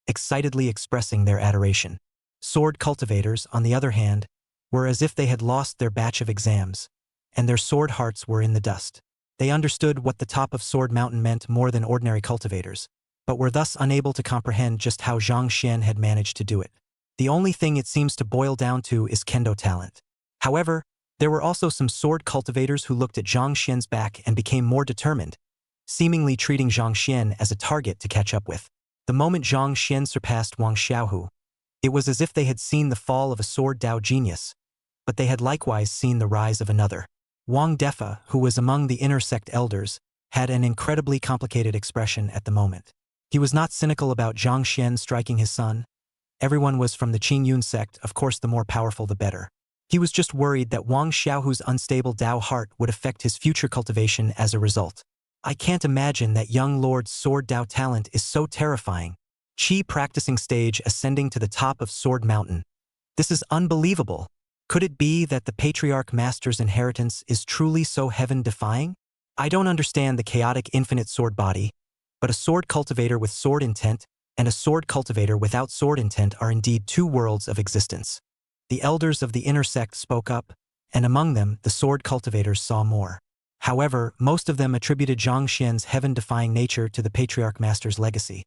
Speaker 2: excitedly expressing their adoration. Sword cultivators, on the other hand, were as if they had lost their batch of exams, and their sword hearts were in the dust. They understood what the top of Sword Mountain meant more than ordinary cultivators, but were thus unable to comprehend just how Zhang Xian had managed to do it. The only thing it seems to boil down to is kendo talent. However, there were also some sword cultivators who looked at Zhang Xian's back and became more determined, seemingly treating Zhang Xian as a target to catch up with. The moment Zhang Xian surpassed Wang Xiaohu, it was as if they had seen the fall of a sword Dao genius, but they had likewise seen the rise of another. Wang Defa, who was among the inner sect elders, had an incredibly complicated expression at the moment. He was not cynical about Zhang Xian striking his son. Everyone was from the Qing Yun sect, of course the more powerful the better. He was just worried that Wang Xiaohu's unstable Dao heart would affect his future cultivation as a result. I can't imagine that young lord's sword Dao talent is so terrifying. Qi practicing stage ascending to the top of Sword Mountain. This is unbelievable. Could it be that the Patriarch Master's inheritance is truly so heaven-defying? I don't understand the chaotic infinite sword body, but a sword cultivator with sword intent and a sword cultivator without sword intent are indeed 2 worlds of existence. The elders of the inner sect spoke up, and among them the sword cultivators saw more. However, most of them attributed Zhang Xian's heaven-defying nature to the Patriarch Master's legacy.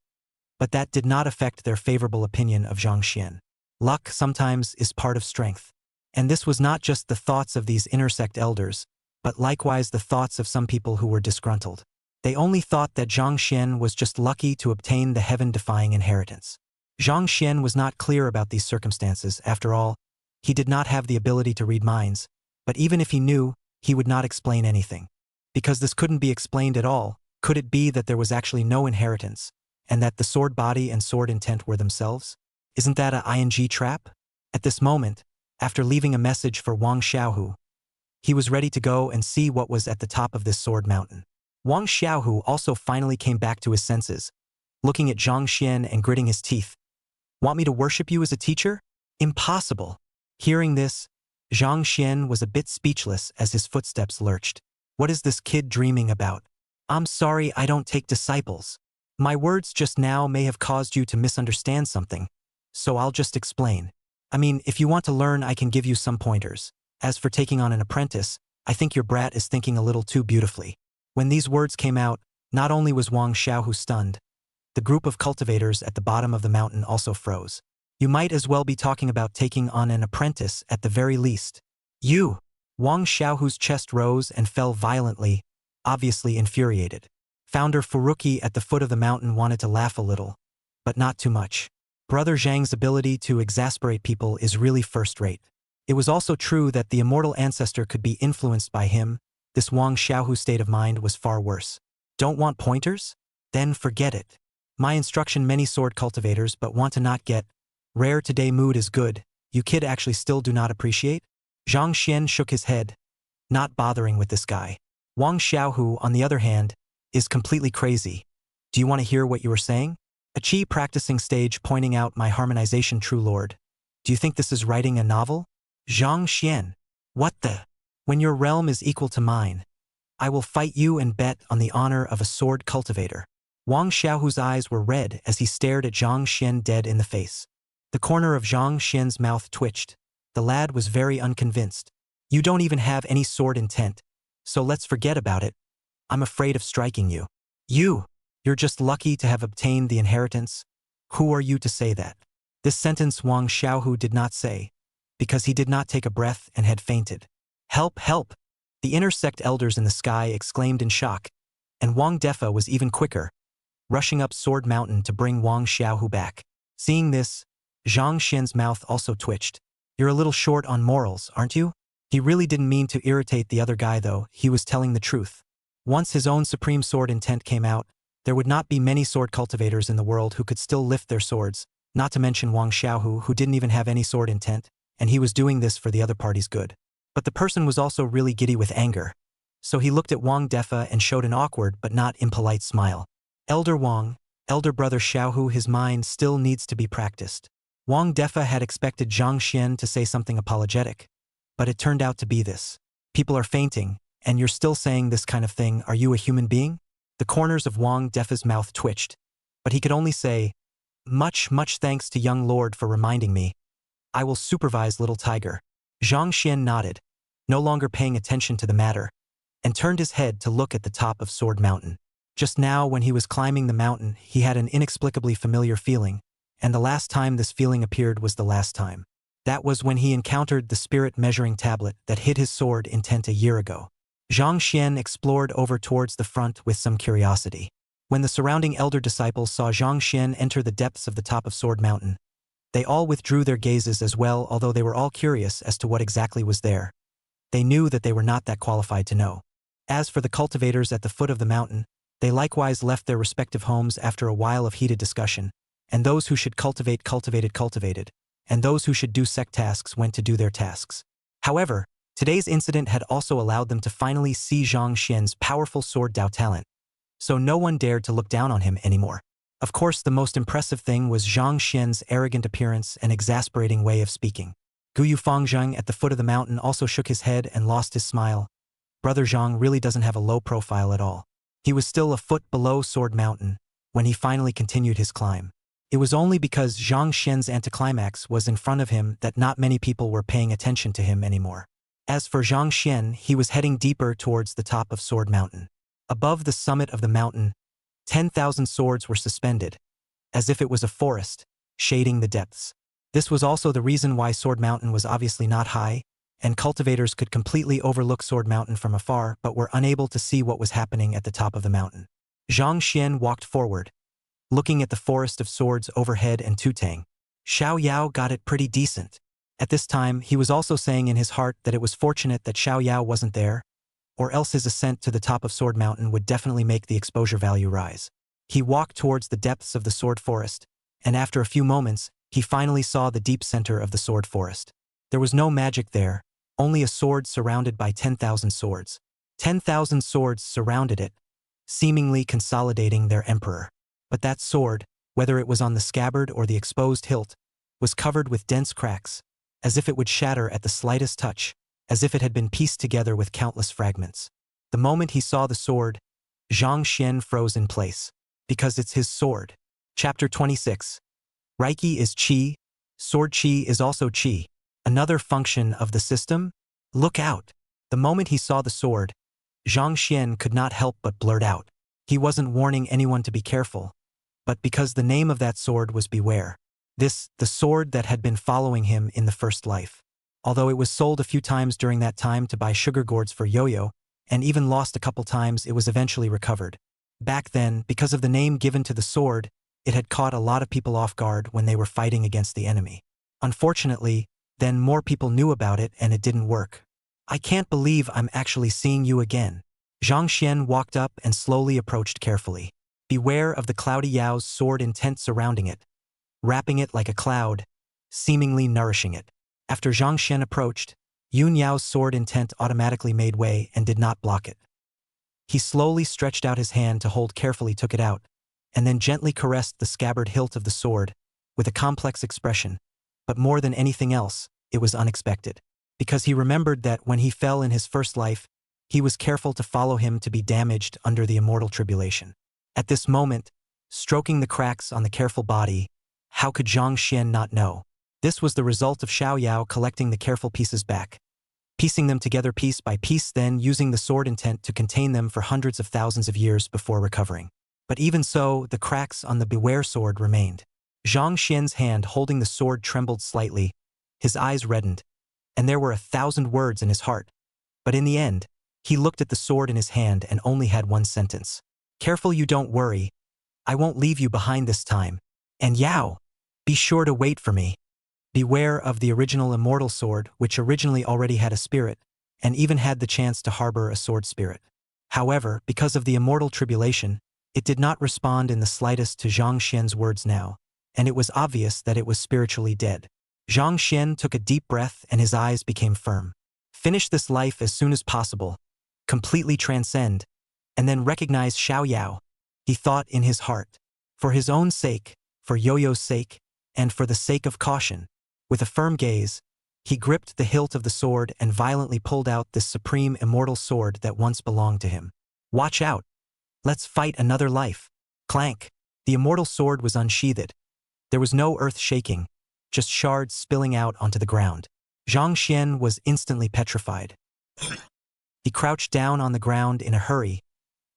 Speaker 2: But that did not affect their favorable opinion of Zhang Xian. Luck sometimes is part of strength. And this was not just the thoughts of these inner sect elders, but likewise the thoughts of some people who were disgruntled. They only thought that Zhang Xian was just lucky to obtain the heaven-defying inheritance. Zhang Xian was not clear about these circumstances. After all, he did not have the ability to read minds, but even if he knew, he would not explain anything. Because this couldn't be explained at all, could it be that there was actually no inheritance, and that the sword body and sword intent were themselves? Isn't that a ing trap? At this moment, after leaving a message for Wang Xiaohu, he was ready to go and see what was at the top of this Sword Mountain. Wang Xiaohu also finally came back to his senses, looking at Zhang Xian and gritting his teeth. Want me to worship you as a teacher? Impossible. Hearing this, Zhang Xian was a bit speechless as his footsteps lurched. What is this kid dreaming about? I'm sorry, I don't take disciples. My words just now may have caused you to misunderstand something, so I'll just explain. I mean, if you want to learn, I can give you some pointers. As for taking on an apprentice, I think your brat is thinking a little too beautifully. When these words came out, not only was Wang Xiaohu stunned, The group of cultivators at the bottom of the mountain also froze. You might as well be talking about taking on an apprentice at the very least. You! Wang Xiaohu's chest rose and fell violently, obviously infuriated. Founder Furuki at the foot of the mountain wanted to laugh a little, but not too much. Brother Zhang's ability to exasperate people is really first-rate. It was also true that the immortal ancestor could be influenced by him. This Wang Xiaohu's state of mind was far worse. Don't want pointers? Then forget it. My instruction: many sword cultivators but want to not get rare today. Mood is good. You kid actually still do not appreciate? Zhang Xian shook his head, not bothering with this guy. Wang Xiaohu, on the other hand, is completely crazy. Do you want to hear what you were saying? A chi practicing stage pointing out my harmonization, true lord. Do you think this is writing a novel? Zhang Xian. What the? When your realm is equal to mine, I will fight you and bet on the honor of a sword cultivator. Wang Xiaohu's eyes were red as he stared at Zhang Xian dead in the face. The corner of Zhang Xian's mouth twitched. The lad was very unconvinced. You don't even have any sword intent, so let's forget about it. I'm afraid of striking you. You're just lucky to have obtained the inheritance. Who are you to say that? This sentence Wang Xiaohu did not say, because he did not take a breath and had fainted. Help, help! The inner sect elders in the sky exclaimed in shock, and Wang Defa was even quicker, rushing up Sword Mountain to bring Wang Xiaohu back. Seeing this, Zhang Xian's mouth also twitched. You're a little short on morals, aren't you? He really didn't mean to irritate the other guy though, he was telling the truth. Once his own supreme sword intent came out, there would not be many sword cultivators in the world who could still lift their swords, not to mention Wang Xiaohu, who didn't even have any sword intent, and he was doing this for the other party's good. But the person was also really giddy with anger. So he looked at Wang Defa and showed an awkward but not impolite smile. Elder Wang, elder brother Xiaohu, his mind still needs to be practiced. Wang Defa had expected Zhang Xian to say something apologetic, but it turned out to be this. People are fainting, and you're still saying this kind of thing. Are you a human being? The corners of Wang Defa's mouth twitched, but he could only say, much thanks to young lord for reminding me. I will supervise little tiger. Zhang Xian nodded, no longer paying attention to the matter, and turned his head to look at the top of Sword Mountain. Just now, when he was climbing the mountain, he had an inexplicably familiar feeling, and the last time this feeling appeared was the last time. That was when he encountered the spirit measuring tablet that hid his sword intent a year ago. Zhang Xian explored over towards the front with some curiosity. When the surrounding elder disciples saw Zhang Xian enter the depths of the top of Sword Mountain, they all withdrew their gazes as well, although they were all curious as to what exactly was there. They knew that they were not that qualified to know. As for the cultivators at the foot of the mountain, they likewise left their respective homes after a while of heated discussion, and those who should cultivate cultivated, and those who should do sect tasks went to do their tasks. However, today's incident had also allowed them to finally see Zhang Xian's powerful sword Dao talent, so no one dared to look down on him anymore. Of course, the most impressive thing was Zhang Xian's arrogant appearance and exasperating way of speaking. Guyu Fangzheng at the foot of the mountain also shook his head and lost his smile. Brother Zhang really doesn't have a low profile at all. He was still a foot below Sword Mountain when he finally continued his climb. It was only because Zhang Xian's anticlimax was in front of him that not many people were paying attention to him anymore. As for Zhang Xian, he was heading deeper towards the top of Sword Mountain. Above the summit of the mountain, 10,000 swords were suspended, as if it was a forest, shading the depths. This was also the reason why Sword Mountain was obviously not high, and cultivators could completely overlook Sword Mountain from afar but were unable to see what was happening at the top of the mountain. Zhang Xian walked forward, looking at the forest of swords overhead and Tutang. Xiao Yao got it pretty decent. At this time, he was also saying in his heart that it was fortunate that Xiao Yao wasn't there, or else his ascent to the top of Sword Mountain would definitely make the exposure value rise. He walked towards the depths of the sword forest, and after a few moments, he finally saw the deep center of the sword forest. There was no magic there, only a sword surrounded by 10,000 swords. 10,000 swords surrounded it, seemingly consolidating their emperor. But that sword, whether it was on the scabbard or the exposed hilt, was covered with dense cracks, as if it would shatter at the slightest touch, as if it had been pieced together with countless fragments. The moment he saw the sword, Zhang Xian froze in place. Because it's his sword. Chapter 26. Reiki is Qi. Sword Qi is also Qi. Another function of the system? Look out! The moment he saw the sword, Zhang Xian could not help but blurt out. He wasn't warning anyone to be careful, but because the name of that sword was Beware. The sword that had been following him in the first life. Although it was sold a few times during that time to buy sugar gourds for Yo-Yo, and even lost a couple times, it was eventually recovered. Back then, because of the name given to the sword, it had caught a lot of people off guard when they were fighting against the enemy. Unfortunately, then more people knew about it and it didn't work. I can't believe I'm actually seeing you again. Zhang Xian walked up and slowly approached carefully. Beware of the cloudy Yao's sword intent surrounding it, wrapping it like a cloud, seemingly nourishing it. After Zhang Xian approached, Yun Yao's sword intent automatically made way and did not block it. He slowly stretched out his hand to hold carefully, took it out, and then gently caressed the scabbard hilt of the sword with a complex expression. But more than anything else, it was unexpected. Because he remembered that when he fell in his first life, he was careful to follow him to be damaged under the immortal tribulation. At this moment, stroking the cracks on the careful body, how could Zhang Xian not know? This was the result of Xiao Yao collecting the careful pieces back, piecing them together piece by piece, then using the sword intent to contain them for hundreds of thousands of years before recovering. But even so, the cracks on the Beware sword remained. Zhang Xian's hand holding the sword trembled slightly, his eyes reddened, and there were 1,000 words in his heart. But in the end, he looked at the sword in his hand and only had one sentence. Careful, you don't worry. I won't leave you behind this time. And Yao, be sure to wait for me. Beware of the original immortal sword, which originally already had a spirit, and even had the chance to harbor a sword spirit. However, because of the immortal tribulation, it did not respond in the slightest to Zhang Xian's words now, and it was obvious that it was spiritually dead. Zhang Xian took a deep breath and his eyes became firm. Finish this life as soon as possible, completely transcend, and then recognize Xiao Yao, he thought in his heart. For his own sake, for Yo-Yo's sake, and for the sake of caution. With a firm gaze, he gripped the hilt of the sword and violently pulled out this supreme immortal sword that once belonged to him. Watch out! Let's fight another life. Clank! The immortal sword was unsheathed. There was no earth shaking, just shards spilling out onto the ground. Zhang Xian was instantly petrified. He crouched down on the ground in a hurry,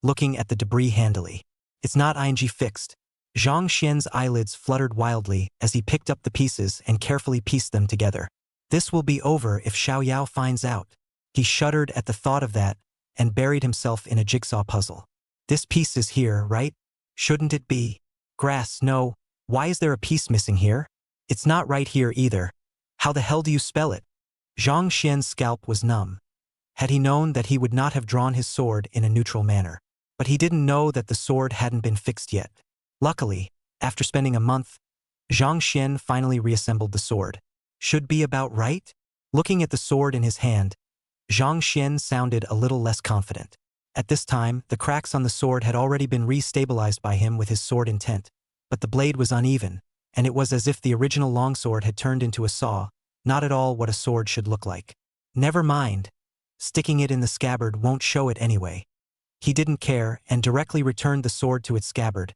Speaker 2: looking at the debris handily. It's not ing fixed. Zhang Xian's eyelids fluttered wildly as he picked up the pieces and carefully pieced them together. This will be over if Xiao Yao finds out. He shuddered at the thought of that and buried himself in a jigsaw puzzle. This piece is here, right? Shouldn't it be? Grass, no. Why is there a piece missing here? It's not right here either. How the hell do you spell it? Zhang Xian's scalp was numb. Had he known that he would not have drawn his sword in a neutral manner. But he didn't know that the sword hadn't been fixed yet. Luckily, after spending a month, Zhang Xian finally reassembled the sword. Should be about right? Looking at the sword in his hand, Zhang Xian sounded a little less confident. At this time, the cracks on the sword had already been re-stabilized by him with his sword intent, but the blade was uneven, and it was as if the original longsword had turned into a saw, not at all what a sword should look like. Never mind. Sticking it in the scabbard won't show it anyway. He didn't care and directly returned the sword to its scabbard,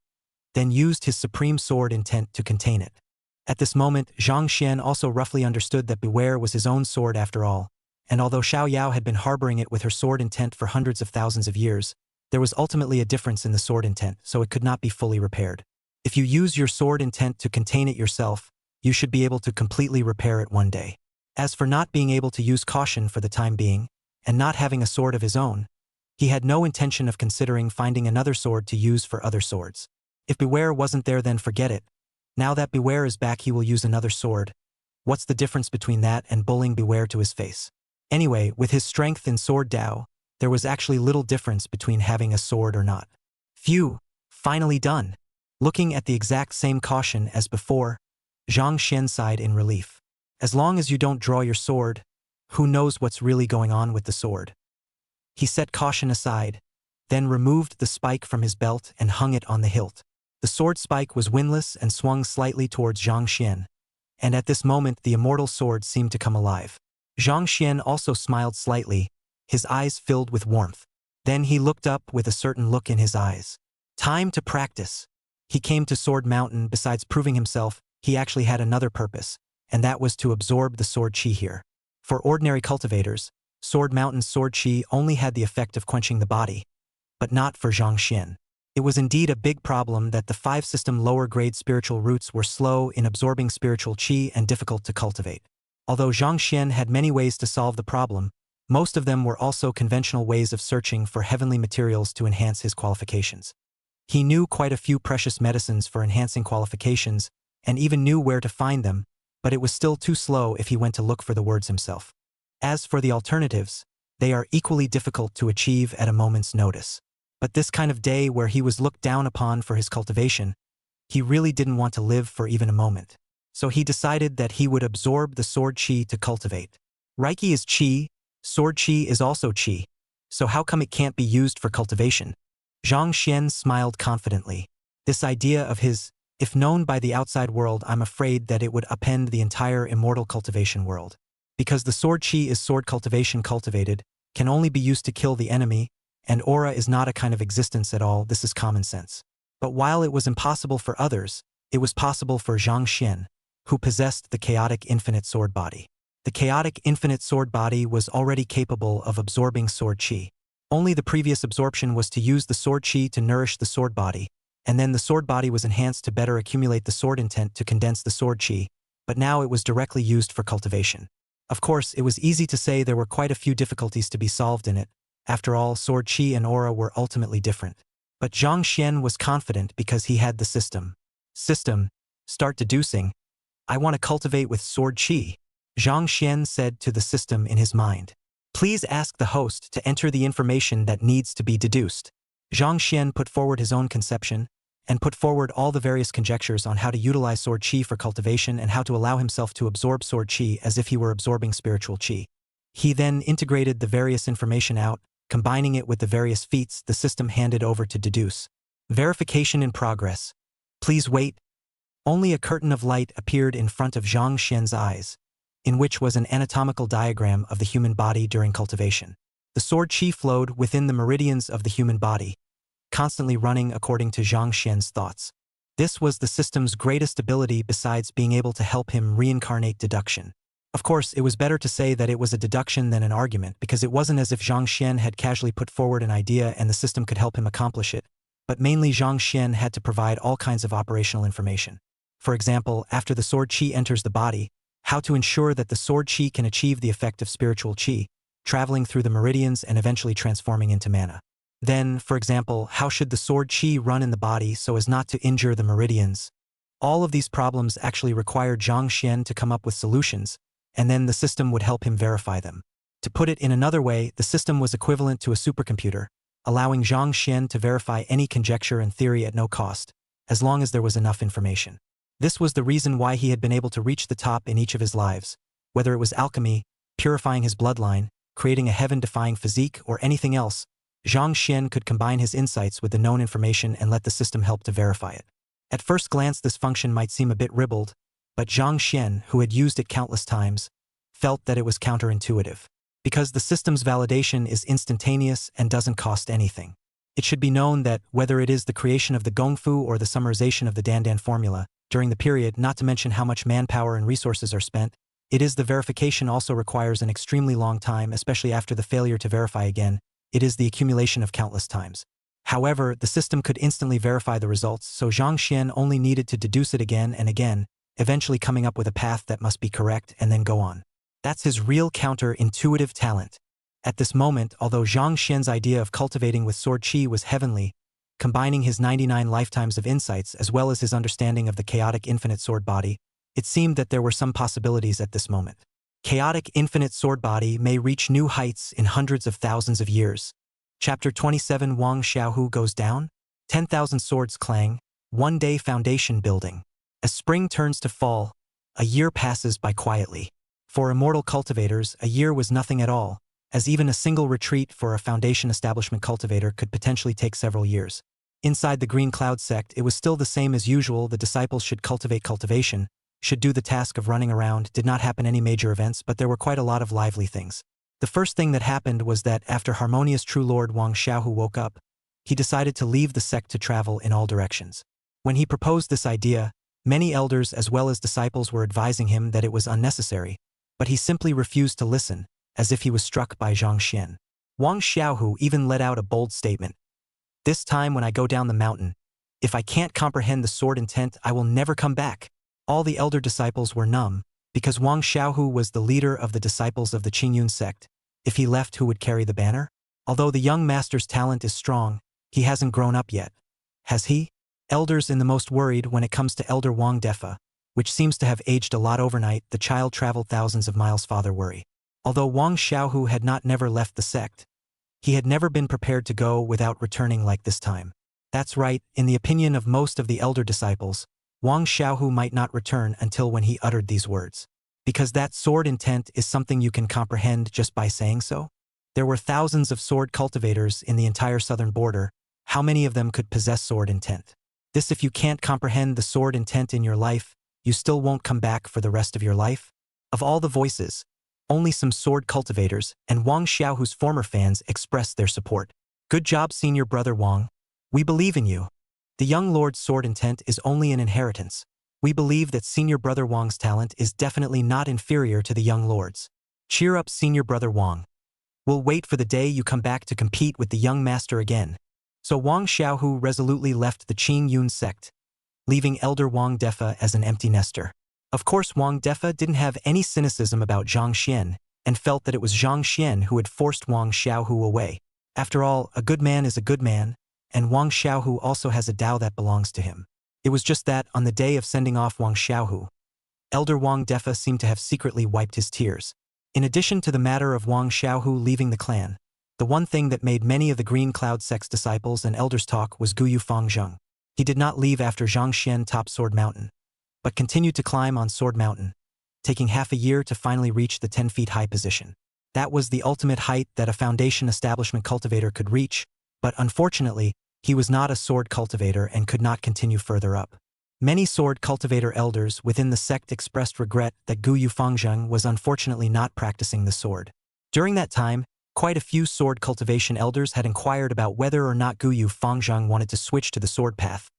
Speaker 2: then used his supreme sword intent to contain it. At this moment, Zhang Xian also roughly understood that Beware was his own sword after all, and although Xiao Yao had been harboring it with her sword intent for hundreds of thousands of years, there was ultimately a difference in the sword intent, so it could not be fully repaired. If you use your sword intent to contain it yourself, you should be able to completely repair it one day. As for not being able to use caution for the time being, and not having a sword of his own, he had no intention of considering finding another sword to use for other swords. If Beware wasn't there, then forget it. Now that Beware is back, he will use another sword. What's the difference between that and bullying Beware to his face? Anyway, with his strength in sword Dao, there was actually little difference between having a sword or not. Phew, finally done. Looking at the exact same caution as before, Zhang Xian sighed in relief. As long as you don't draw your sword, who knows what's really going on with the sword? He set caution aside, then removed the spike from his belt and hung it on the hilt. The sword spike was windless and swung slightly towards Zhang Xian, and at this moment the immortal sword seemed to come alive. Zhang Xian also smiled slightly, his eyes filled with warmth. Then he looked up with a certain look in his eyes. Time to practice. He came to Sword Mountain. Besides proving himself, he actually had another purpose, and that was to absorb the sword chi here. For ordinary cultivators, Sword Mountain's sword chi only had the effect of quenching the body, but not for Zhang Xian. It was indeed a big problem that the five-system lower-grade spiritual roots were slow in absorbing spiritual qi and difficult to cultivate. Although Zhang Xian had many ways to solve the problem, most of them were also conventional ways of searching for heavenly materials to enhance his qualifications. He knew quite a few precious medicines for enhancing qualifications, and even knew where to find them, but it was still too slow if he went to look for the words himself. As for the alternatives, they are equally difficult to achieve at a moment's notice. But this kind of day where he was looked down upon for his cultivation, he really didn't want to live for even a moment. So he decided that he would absorb the sword qi to cultivate. Reiki is qi, sword qi is also qi. So how come it can't be used for cultivation? Zhang Xian smiled confidently. This idea of his, if known by the outside world, I'm afraid that it would upend the entire immortal cultivation world. Because the sword qi is sword cultivation cultivated, can only be used to kill the enemy, and aura is not a kind of existence at all, this is common sense. But while it was impossible for others, it was possible for Zhang Xian, who possessed the chaotic infinite sword body. The chaotic infinite sword body was already capable of absorbing sword qi. Only the previous absorption was to use the sword qi to nourish the sword body, and then the sword body was enhanced to better accumulate the sword intent to condense the sword qi, but now it was directly used for cultivation. Of course, it was easy to say there were quite a few difficulties to be solved in it. After all, sword qi and aura were ultimately different. But Zhang Xian was confident because he had the system. Start deducing. I want to cultivate with sword qi. Zhang Xian said to the system in his mind. Please ask the host to enter the information that needs to be deduced. Zhang Xian put forward his own conception, and put forward all the various conjectures on how to utilize sword qi for cultivation and how to allow himself to absorb sword qi as if he were absorbing spiritual qi. He then integrated the various information out, combining it with the various feats the system handed over to deduce. Verification in progress. Please wait. Only a curtain of light appeared in front of Zhang Xian's eyes, in which was an anatomical diagram of the human body during cultivation. The sword qi flowed within the meridians of the human body, constantly running according to Zhang Xian's thoughts. This was the system's greatest ability besides being able to help him reincarnate deduction. Of course, it was better to say that it was a deduction than an argument because it wasn't as if Zhang Xian had casually put forward an idea and the system could help him accomplish it, but mainly Zhang Xian had to provide all kinds of operational information. For example, after the sword qi enters the body, how to ensure that the sword qi can achieve the effect of spiritual qi, traveling through the meridians and eventually transforming into mana. Then, for example, how should the sword qi run in the body so as not to injure the meridians? All of these problems actually required Zhang Xian to come up with solutions, and then the system would help him verify them. To put it in another way, the system was equivalent to a supercomputer, allowing Zhang Xian to verify any conjecture and theory at no cost, as long as there was enough information. This was the reason why he had been able to reach the top in each of his lives, whether it was alchemy, purifying his bloodline, creating a heaven-defying physique, or anything else. Zhang Xian could combine his insights with the known information and let the system help to verify it. At first glance, this function might seem a bit ribald, but Zhang Xian, who had used it countless times, felt that it was counterintuitive. Because the system's validation is instantaneous and doesn't cost anything. It should be known that, whether it is the creation of the Gongfu or the summarization of the Dandan formula, during the period, not to mention how much manpower and resources are spent, it is the verification also requires an extremely long time, especially after the failure to verify again. It is the accumulation of countless times. However, the system could instantly verify the results, so Zhang Xian only needed to deduce it again and again, eventually coming up with a path that must be correct and then go on. That's his real counter-intuitive talent. At this moment, although Zhang Xian's idea of cultivating with sword qi was heavenly, combining his 99 lifetimes of insights as well as his understanding of the chaotic infinite sword body, it seemed that there were some possibilities at this moment. Chaotic infinite sword body may reach new heights in hundreds of thousands of years. Chapter 27 Wang Xiaohu goes down? 10,000 swords clang, one day foundation building. As spring turns to fall, a year passes by quietly. For immortal cultivators, a year was nothing at all, as even a single retreat for a foundation establishment cultivator could potentially take several years. Inside the Green Cloud sect, it was still the same as usual. The disciples should cultivate cultivation, should do the task of running around. Did not happen any major events, but there were quite a lot of lively things. The first thing that happened was that after harmonious true Lord Wang Xiaohu woke up, he decided to leave the sect to travel in all directions. When he proposed this idea, many elders as well as disciples were advising him that it was unnecessary, but he simply refused to listen, as if he was struck by Zhang Xian. Wang Xiaohu even let out a bold statement. This time when I go down the mountain, if I can't comprehend the sword intent, I will never come back. All the elder disciples were numb, because Wang Xiaohu was the leader of the disciples of the Qingyun sect. If he left, who would carry the banner? Although the young master's talent is strong, he hasn't grown up yet. Has he? Elders in the most worried when it comes to Elder Wang Defa, which seems to have aged a lot overnight. The child traveled thousands of miles. Father worry. Although Wang Xiaohu had not never left the sect, he had never been prepared to go without returning like this time. That's right, in the opinion of most of the elder disciples, Wang Xiaohu might not return until when he uttered these words. Because that sword intent is something you can comprehend just by saying so? There were thousands of sword cultivators in the entire southern border. How many of them could possess sword intent? This, if you can't comprehend the sword intent in your life, you still won't come back for the rest of your life? Of all the voices, only some sword cultivators and Wang Xiaohu's former fans expressed their support. Good job, senior brother Wang. We believe in you. The young lord's sword intent is only an inheritance. We believe that senior brother Wang's talent is definitely not inferior to the young lord's. Cheer up, senior brother Wang. We'll wait for the day you come back to compete with the young master again. So Wang Xiaohu resolutely left the Qingyun sect, leaving Elder Wang Defa as an empty nester. Of course, Wang Defa didn't have any cynicism about Zhang Xian and felt that it was Zhang Xian who had forced Wang Xiaohu away. After all, a good man is a good man, and Wang Xiaohu also has a Dao that belongs to him. It was just that, on the day of sending off Wang Xiaohu, Elder Wang Defa seemed to have secretly wiped his tears. In addition to the matter of Wang Xiaohu leaving the clan, the one thing that made many of the Green Cloud sect's disciples and elders talk was Guyu Fangzheng. He did not leave after Zhang Xian topped Sword Mountain, but continued to climb on Sword Mountain, taking half a year to finally reach the 10 feet high position. That was the ultimate height that a foundation establishment cultivator could reach, but unfortunately, he was not a sword cultivator and could not continue further up. Many sword cultivator elders within the sect expressed regret that Guyu Fangzheng was unfortunately not practicing the sword. During that time, quite a few sword cultivation elders had inquired about whether or not Guyu Fangzheng wanted to switch to the sword path,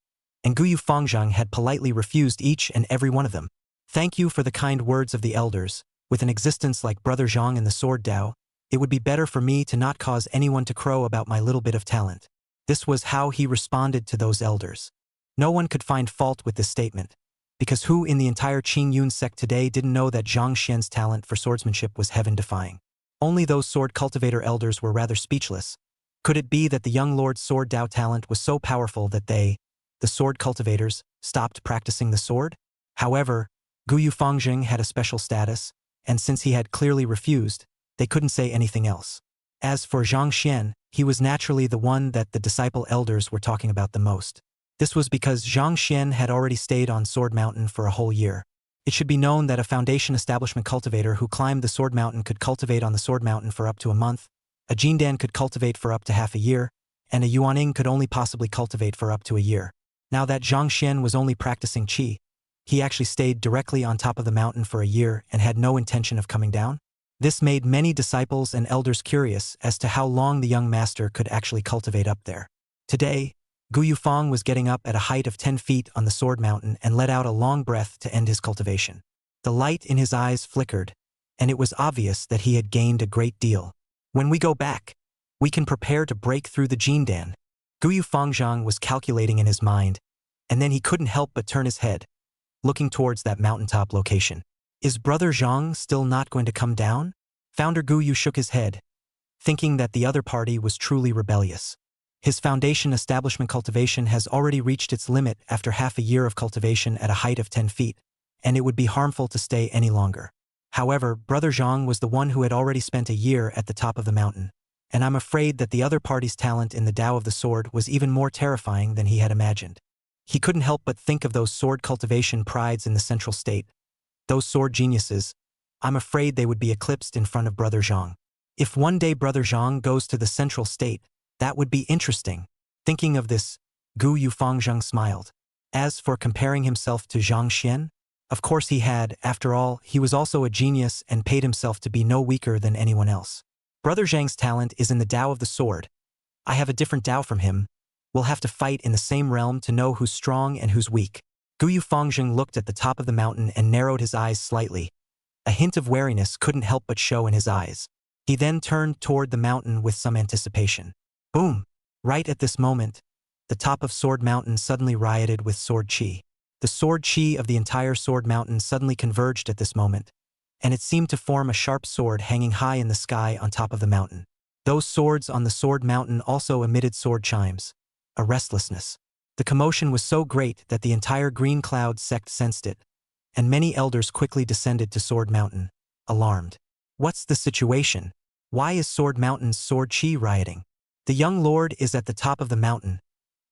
Speaker 2: and Guyu Fangzheng had politely refused each and every one of them. Thank you for the kind words of the elders. With an existence like Brother Zhang in the Sword Dao, it would be better for me to not cause anyone to crow about my little bit of talent. This was how he responded to those elders. No one could find fault with this statement, because who in the entire Qingyun sect today didn't know that Zhang Xian's talent for swordsmanship was heaven-defying? Only those sword cultivator elders were rather speechless. Could it be that the young lord's sword Dao talent was so powerful that they, the sword cultivators, stopped practicing the sword? However, Guyu Fangzheng had a special status, and since he had clearly refused, they couldn't say anything else. As for Zhang Xian, he was naturally the one that the disciple elders were talking about the most. This was because Zhang Xian had already stayed on Sword Mountain for a whole year. It should be known that a foundation establishment cultivator who climbed the Sword Mountain could cultivate on the Sword Mountain for up to a month, a Jindan could cultivate for up to half a year, and a Yuaning could only possibly cultivate for up to a year. Now that Zhang Xian was only practicing qi, he actually stayed directly on top of the mountain for a year and had no intention of coming down. This made many disciples and elders curious as to how long the young master could actually cultivate up there. Today, Guyu Fang was getting up at a height of 10 feet on the Sword Mountain and let out a long breath to end his cultivation. The light in his eyes flickered, and it was obvious that he had gained a great deal. When we go back, we can prepare to break through the Jindan. Guyu Fangzheng was calculating in his mind, and then he couldn't help but turn his head, looking towards that mountaintop location. Is Brother Zhang still not going to come down? Founder Guyu shook his head, thinking that the other party was truly rebellious. His foundation establishment cultivation has already reached its limit after half a year of cultivation at a height of 10 feet, and it would be harmful to stay any longer. However, Brother Zhang was the one who had already spent a year at the top of the mountain, and I'm afraid that the other party's talent in the Tao of the Sword was even more terrifying than he had imagined. He couldn't help but think of those sword cultivation prides in the central state. Those sword geniuses, I'm afraid they would be eclipsed in front of Brother Zhang. If one day Brother Zhang goes to the central state, that would be interesting. Thinking of this, Guyu Fangzheng smiled. As for comparing himself to Zhang Xian, of course he had. After all, he was also a genius and paid himself to be no weaker than anyone else. Brother Zhang's talent is in the Tao of the Sword. I have a different Tao from him. We'll have to fight in the same realm to know who's strong and who's weak. Guyu Fangzheng looked at the top of the mountain and narrowed his eyes slightly. A hint of wariness couldn't help but show in his eyes. He then turned toward the mountain with some anticipation. Boom! Right at this moment, the top of Sword Mountain suddenly rioted with sword chi. The sword chi of the entire Sword Mountain suddenly converged at this moment, and it seemed to form a sharp sword hanging high in the sky on top of the mountain. Those swords on the Sword Mountain also emitted sword chimes, a restlessness. The commotion was so great that the entire Green Cloud sect sensed it, and many elders quickly descended to Sword Mountain, alarmed. What's the situation? Why is Sword Mountain's sword chi rioting? The young lord is at the top of the mountain.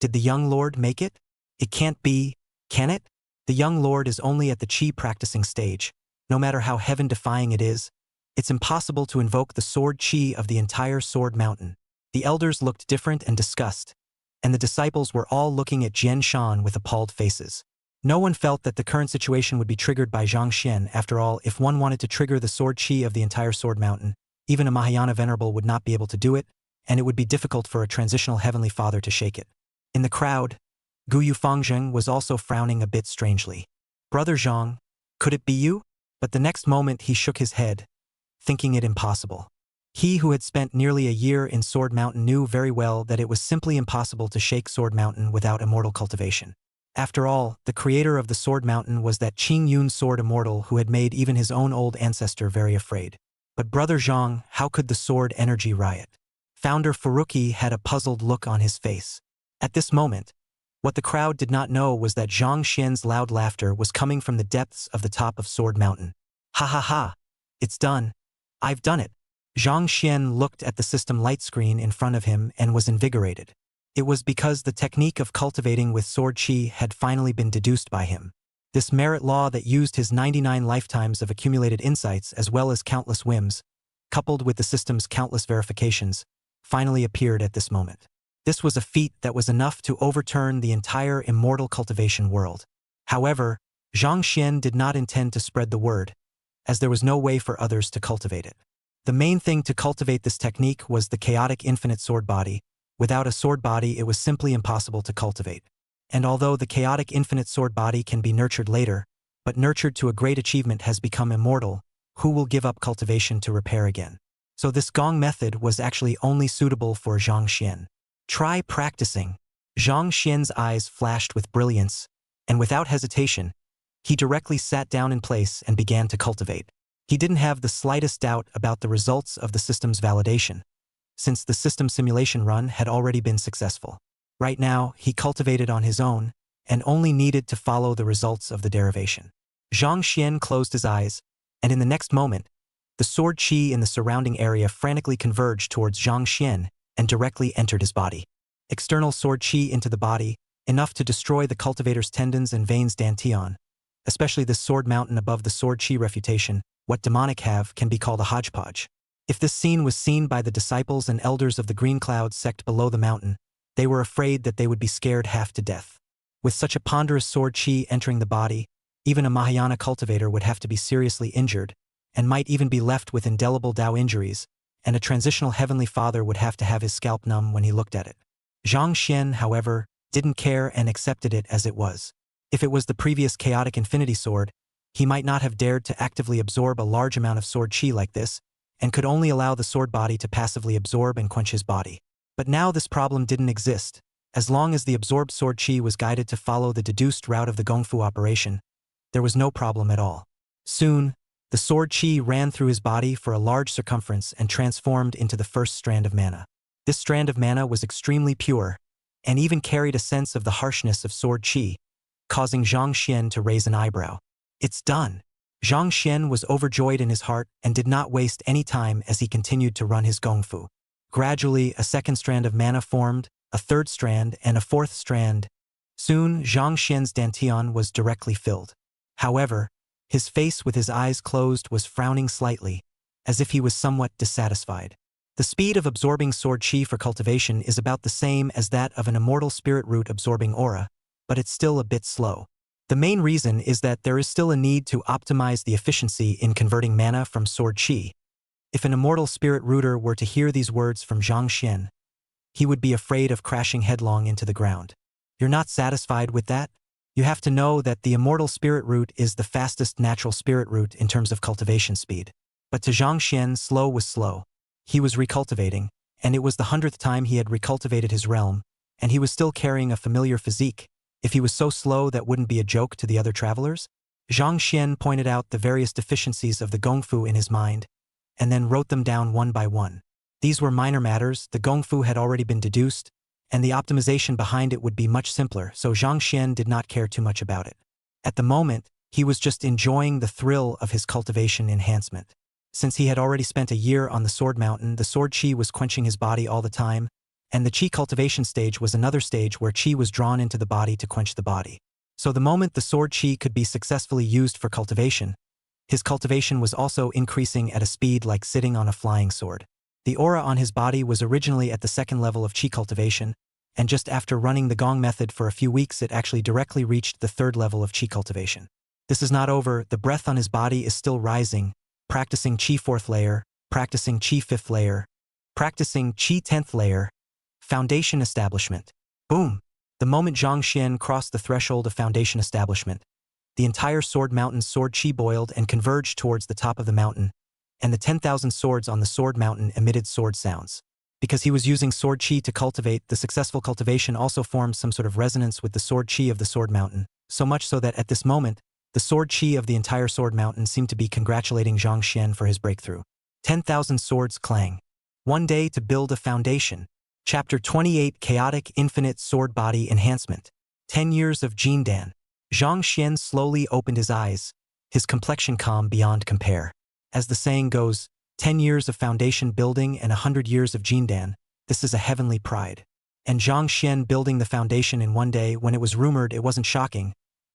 Speaker 2: Did the young lord make it? It can't be, can it? The young lord is only at the chi practicing stage. No matter how heaven-defying it is, it's impossible to invoke the sword chi of the entire Sword Mountain. The elders looked different and disgust, and the disciples were all looking at Jian Shan with appalled faces. No one felt that the current situation would be triggered by Zhang Xian. After all, if one wanted to trigger the sword chi of the entire Sword Mountain, even a Mahayana venerable would not be able to do it, and it would be difficult for a transitional heavenly father to shake it. In the crowd, Guyu Fangzheng was also frowning a bit strangely. Brother Zhang, could it be you? But the next moment he shook his head, thinking it impossible. He who had spent nearly a year in Sword Mountain knew very well that it was simply impossible to shake Sword Mountain without immortal cultivation. After all, the creator of the Sword Mountain was that Qing Yun sword immortal who had made even his own old ancestor very afraid. But Brother Zhang, how could the sword energy riot? Founder Furuki had a puzzled look on his face. At this moment, what the crowd did not know was that Zhang Xian's loud laughter was coming from the depths of the top of Sword Mountain. Ha ha ha! It's done. I've done it. Zhang Xian looked at the system light screen in front of him and was invigorated. It was because the technique of cultivating with sword chi had finally been deduced by him. This merit law that used his 99 lifetimes of accumulated insights as well as countless whims, coupled with the system's countless verifications, finally appeared at this moment. This was a feat that was enough to overturn the entire immortal cultivation world. However, Zhang Xian did not intend to spread the word, as there was no way for others to cultivate it. The main thing to cultivate this technique was the chaotic infinite sword body. Without a sword body, it was simply impossible to cultivate. And although the chaotic infinite sword body can be nurtured later, but nurtured to a great achievement has become immortal, who will give up cultivation to repair again? So this gong method was actually only suitable for Zhang Xian. Try practicing. Zhang Xian's eyes flashed with brilliance, and without hesitation, he directly sat down in place and began to cultivate. He didn't have the slightest doubt about the results of the system's validation, since the system simulation run had already been successful. Right now, he cultivated on his own, and only needed to follow the results of the derivation. Zhang Xian closed his eyes, and in the next moment, the sword chi in the surrounding area frantically converged towards Zhang Xian and directly entered his body. External sword chi into the body, enough to destroy the cultivator's tendons and veins dantian. Especially this sword mountain above the sword chi refutation, what demonic have can be called a hodgepodge. If this scene was seen by the disciples and elders of the Green Cloud sect below the mountain, they were afraid that they would be scared half to death. With such a ponderous sword chi entering the body, even a Mahayana cultivator would have to be seriously injured, and might even be left with indelible Dao injuries, and a transitional heavenly father would have to have his scalp numb when he looked at it. Zhang Xian, however, didn't care and accepted it as it was. If it was the previous chaotic infinity sword, he might not have dared to actively absorb a large amount of sword chi like this, and could only allow the sword body to passively absorb and quench his body. But now this problem didn't exist. As long as the absorbed sword chi was guided to follow the deduced route of the gongfu operation, there was no problem at all. Soon, the sword chi ran through his body for a large circumference and transformed into the first strand of mana. This strand of mana was extremely pure, and even carried a sense of the harshness of sword chi, causing Zhang Xian to raise an eyebrow. It's done. Zhang Xian was overjoyed in his heart and did not waste any time as he continued to run his gongfu. Gradually, a second strand of mana formed, a third strand, and a fourth strand. Soon, Zhang Xian's dantian was directly filled. However, his face with his eyes closed was frowning slightly, as if he was somewhat dissatisfied. The speed of absorbing sword chi for cultivation is about the same as that of an immortal spirit root absorbing aura, but it's still a bit slow. The main reason is that there is still a need to optimize the efficiency in converting mana from sword chi. If an immortal spirit rooter were to hear these words from Zhang Xian, he would be afraid of crashing headlong into the ground. You're not satisfied with that? You have to know that the immortal spirit root is the fastest natural spirit root in terms of cultivation speed. But to Zhang Xian, slow was slow. He was recultivating, and it was the 100th time he had recultivated his realm, and he was still carrying a familiar physique. If he was so slow, that wouldn't be a joke to the other travelers? Zhang Xian pointed out the various deficiencies of the Gongfu in his mind, and then wrote them down one by one. These were minor matters, the Gongfu had already been deduced, and the optimization behind it would be much simpler, so Zhang Xian did not care too much about it. At the moment, he was just enjoying the thrill of his cultivation enhancement. Since he had already spent a year on the Sword Mountain, the sword chi was quenching his body all the time, and the chi cultivation stage was another stage where chi was drawn into the body to quench the body. So the moment the sword chi could be successfully used for cultivation, his cultivation was also increasing at a speed like sitting on a flying sword. The aura on his body was originally at the second level of chi cultivation, and just after running the Gong method for a few weeks it actually directly reached the third level of chi cultivation. This is not over, the breath on his body is still rising, practicing chi 4th layer, practicing chi 5th layer, practicing chi 10th layer, foundation establishment. Boom! The moment Zhang Xian crossed the threshold of foundation establishment, the entire Sword Mountain's sword chi boiled and converged towards the top of the mountain, and the 10,000 swords on the Sword Mountain emitted sword sounds. Because he was using sword chi to cultivate, the successful cultivation also formed some sort of resonance with the sword chi of the Sword Mountain, so much so that at this moment, the sword chi of the entire Sword Mountain seemed to be congratulating Zhang Xian for his breakthrough. 10,000 swords clang. One day to build a foundation. Chapter 28 Chaotic Infinite Sword Body Enhancement. 10 years of Jindan. Zhang Xian slowly opened his eyes, his complexion calm beyond compare. As the saying goes, 10 years of foundation building and 100 years of Jindan, this is a heavenly pride. And Zhang Xian building the foundation in one day, when it was rumored, it wasn't shocking,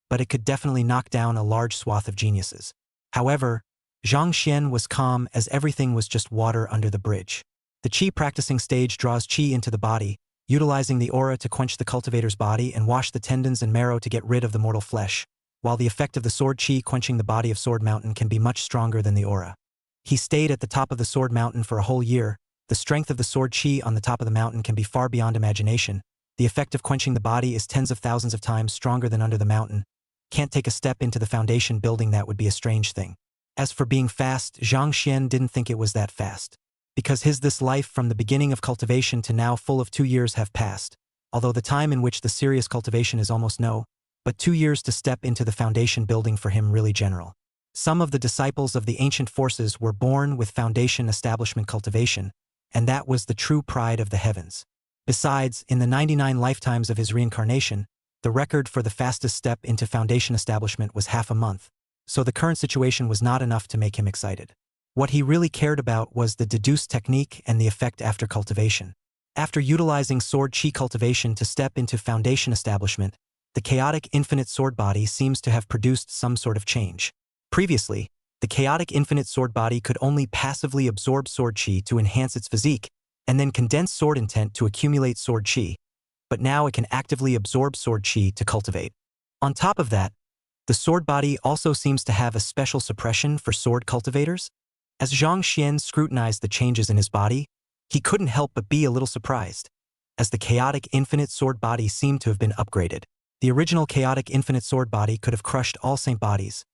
Speaker 2: but it could definitely knock down a large swath of geniuses. However, Zhang Xian was calm as everything was just water under the bridge. The chi practicing stage draws chi into the body, utilizing the aura to quench the cultivator's body and wash the tendons and marrow to get rid of the mortal flesh, while the effect of the sword chi quenching the body of Sword Mountain can be much stronger than the aura. He stayed at the top of the Sword Mountain for a whole year. The strength of the sword chi on the top of the mountain can be far beyond imagination. The effect of quenching the body is tens of thousands of times stronger than under the mountain. Can't take a step into the foundation building, that would be a strange thing. As for being fast, Zhang Xian didn't think it was that fast. Because this life from the beginning of cultivation to now full of 2 years have passed, although the time in which the serious cultivation is almost no, but 2 years to step into the foundation building for him really general. Some of the disciples of the ancient forces were born with foundation establishment cultivation, and that was the true pride of the heavens. Besides, in the 99 lifetimes of his reincarnation, the record for the fastest step into foundation establishment was half a month, so the current situation was not enough to make him excited. What he really cared about was the deduce technique and the effect after cultivation. After utilizing sword chi cultivation to step into foundation establishment, the chaotic infinite sword body seems to have produced some sort of change. Previously, the chaotic infinite sword body could only passively absorb sword chi to enhance its physique, and then condense sword intent to accumulate sword chi, but now it can actively absorb sword chi to cultivate. On top of that, the sword body also seems to have a special suppression for sword cultivators. As Zhang Xian scrutinized the changes in his body, he couldn't help but be a little surprised, as the chaotic infinite sword body seemed to have been upgraded. The original chaotic infinite sword body could have crushed all saint bodies,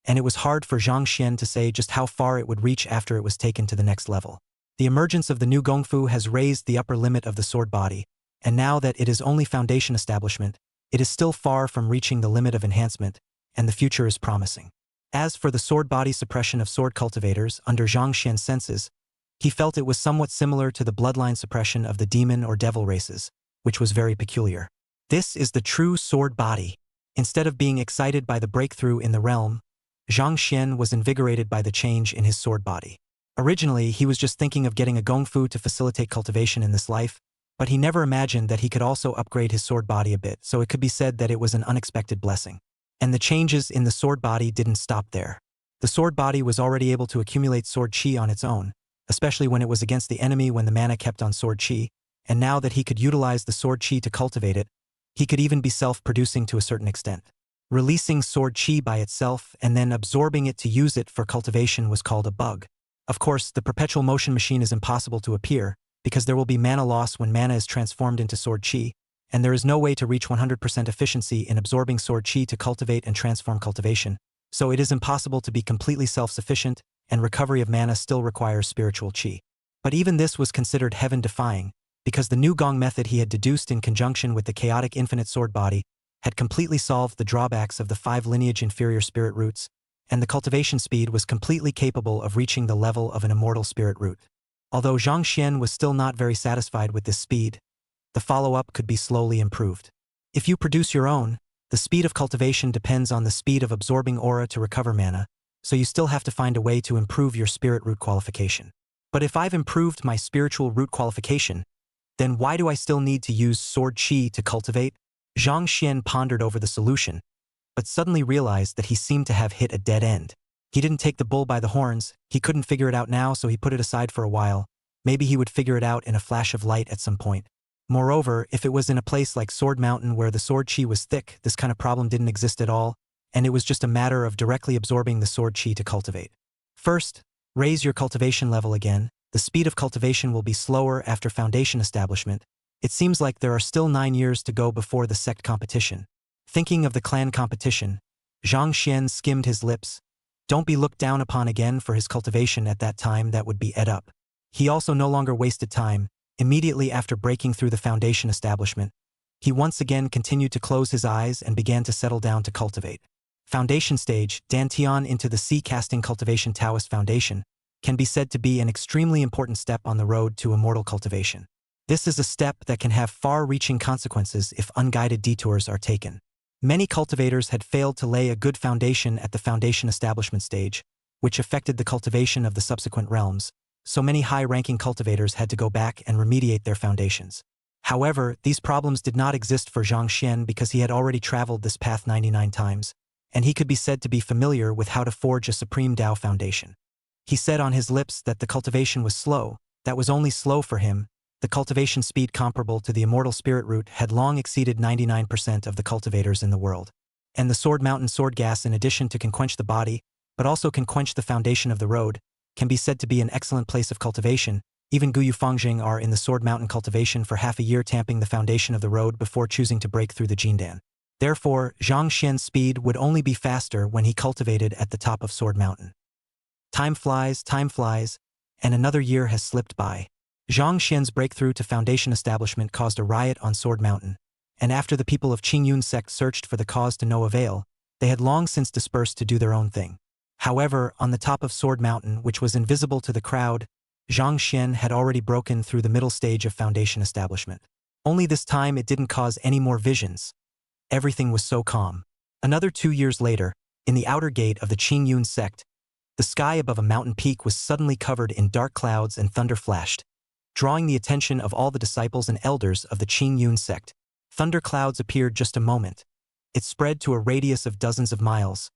Speaker 2: and it was hard for Zhang Xian to say just how far it would reach after it was taken to the next level. The emergence of the new Gongfu has raised the upper limit of the sword body, and now that it is only foundation establishment, it is still far from reaching the limit of enhancement, and the future is promising. As for the sword body suppression of sword cultivators under Zhang Xian's senses, he felt it was somewhat similar to the bloodline suppression of the demon or devil races, which was very peculiar. This is the true sword body. Instead of being excited by the breakthrough in the realm, Zhang Xian was invigorated by the change in his sword body. Originally, he was just thinking of getting a Gongfu to facilitate cultivation in this life, but he never imagined that he could also upgrade his sword body a bit, so it could be said that it was an unexpected blessing. And the changes in the sword body didn't stop there. The sword body was already able to accumulate sword chi on its own, especially when it was against the enemy when the mana kept on sword chi, and now that he could utilize the sword chi to cultivate it, he could even be self-producing to a certain extent. Releasing sword chi by itself and then absorbing it to use it for cultivation was called a bug. Of course, the perpetual motion machine is impossible to appear, because there will be mana loss when mana is transformed into sword chi, and there is no way to reach 100% efficiency in absorbing sword chi to cultivate and transform cultivation, so it is impossible to be completely self-sufficient, and recovery of mana still requires spiritual chi. But even this was considered heaven-defying, because the new gong method he had deduced in conjunction with the chaotic infinite sword body had completely solved the drawbacks of the 5 lineage inferior spirit roots, and the cultivation speed was completely capable of reaching the level of an immortal spirit root. Although Zhang Xian was still not very satisfied with this speed, the follow-up could be slowly improved. If you produce your own, the speed of cultivation depends on the speed of absorbing aura to recover mana, so you still have to find a way to improve your spirit root qualification. But if I've improved my spiritual root qualification, then why do I still need to use sword chi to cultivate? Zhang Xian pondered over the solution, but suddenly realized that he seemed to have hit a dead end. He didn't take the bull by the horns, he couldn't figure it out now, so he put it aside for a while. Maybe he would figure it out in a flash of light at some point. Moreover, if it was in a place like Sword Mountain where the sword chi was thick, this kind of problem didn't exist at all, and it was just a matter of directly absorbing the sword chi to cultivate. First, raise your cultivation level again. The speed of cultivation will be slower after foundation establishment. It seems like there are still 9 years to go before the sect competition. Thinking of the clan competition, Zhang Xian skimmed his lips. Don't be looked down upon again for his cultivation at that time, that would be ed up. He also no longer wasted time. Immediately after breaking through the foundation establishment, he once again continued to close his eyes and began to settle down to cultivate. Foundation stage, Dantian into the sea casting cultivation Taoist foundation, can be said to be an extremely important step on the road to immortal cultivation. This is a step that can have far-reaching consequences if unguided detours are taken. Many cultivators had failed to lay a good foundation at the foundation establishment stage, which affected the cultivation of the subsequent realms, so many high-ranking cultivators had to go back and remediate their foundations. However, these problems did not exist for Zhang Xian because he had already traveled this path 99 times, and he could be said to be familiar with how to forge a supreme Tao foundation. He said on his lips that the cultivation was slow. That was only slow for him. The cultivation speed comparable to the immortal spirit root had long exceeded 99% of the cultivators in the world. And the Sword Mountain sword gas, in addition to can quench the body, but also can quench the foundation of the road, can be said to be an excellent place of cultivation. Even Guyu Fangjing are in the Sword Mountain cultivation for half a year, tamping the foundation of the road before choosing to break through the Jindan. Therefore, Zhang Xian's speed would only be faster when he cultivated at the top of Sword Mountain. Time flies, and another year has slipped by. Zhang Xian's breakthrough to foundation establishment caused a riot on Sword Mountain, and after the people of Qingyun sect searched for the cause to no avail, they had long since dispersed to do their own thing. However, on the top of Sword Mountain, which was invisible to the crowd, Zhang Xian had already broken through the middle stage of foundation establishment. Only this time it didn't cause any more visions. Everything was so calm. Another 2 years later, in the outer gate of the Qingyun sect, the sky above a mountain peak was suddenly covered in dark clouds and thunder flashed, drawing the attention of all the disciples and elders of the Qingyun sect. Thunder clouds appeared just a moment. It spread to a radius of dozens of miles.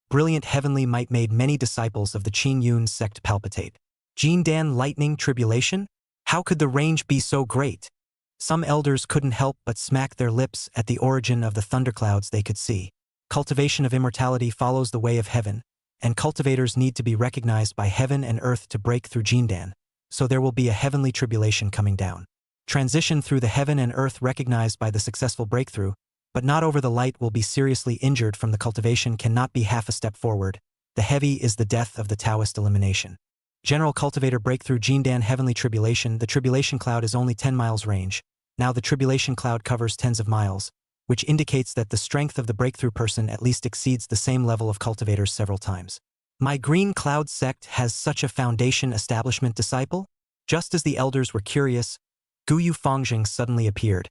Speaker 2: Brilliant heavenly might made many disciples of the Qingyun sect palpitate. Jindan lightning tribulation? How could the range be so great? Some elders couldn't help but smack their lips at the origin of the thunderclouds they could see. Cultivation of immortality follows the way of heaven, and cultivators need to be recognized by heaven and earth to break through Jindan, so there will be a heavenly tribulation coming down. Transition through the heaven and earth recognized by the successful breakthrough, but not over the light, will be seriously injured from the cultivation, cannot be half a step forward. The heavy is the death of the Taoist elimination. General cultivator breakthrough Jindan heavenly tribulation. The tribulation cloud is only 10 miles range. Now the tribulation cloud covers tens of miles, which indicates that the strength of the breakthrough person at least exceeds the same level of cultivators several times. My Green Cloud sect has such a foundation establishment disciple? Just as the elders were curious, Guyu Fangjing suddenly appeared,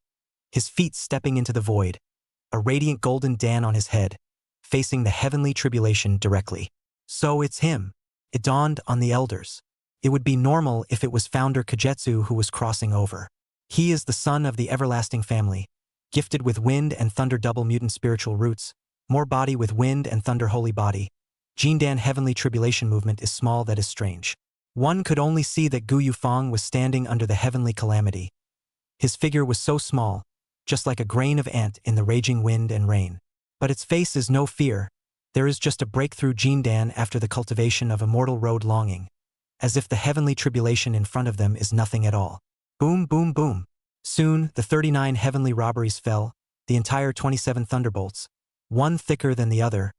Speaker 2: his feet stepping into the void, a radiant golden Dan on his head, facing the heavenly tribulation directly. So it's him. It dawned on the elders. It would be normal if it was founder Kagetsu who was crossing over. He is the son of the everlasting family, gifted with wind and thunder double mutant spiritual roots, more body with wind and thunder holy body. Jindan heavenly tribulation movement is small, that is strange. One could only see that Gu Yufang was standing under the heavenly calamity. His figure was so small, just like a grain of ant in the raging wind and rain. But its face is no fear. There is just a breakthrough Jindan after the cultivation of immortal road longing, as if the heavenly tribulation in front of them is nothing at all. Boom, boom, boom. Soon, the 39 heavenly robberies fell, the entire 27 thunderbolts, one thicker than the other,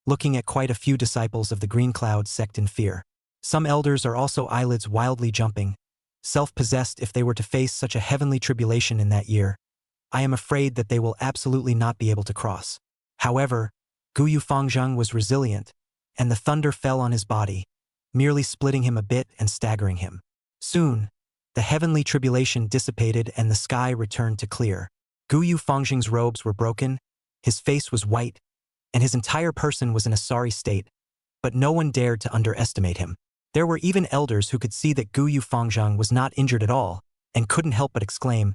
Speaker 2: looking at quite a few disciples of the Green Cloud sect in fear. Some elders are also eyelids wildly jumping. self-possessed if they were to face such a heavenly tribulation in that year. I am afraid that they will absolutely not be able to cross. However, Gu Yufangzheng was resilient, and the thunder fell on his body, merely splitting him a bit and staggering him. Soon, the heavenly tribulation dissipated and the sky returned to clear. Gu Yufangzheng's robes were broken, his face was white, and his entire person was in a sorry state, but no one dared to underestimate him. There were even elders who could see that Gu Yufangzheng was not injured at all, and couldn't help but exclaim,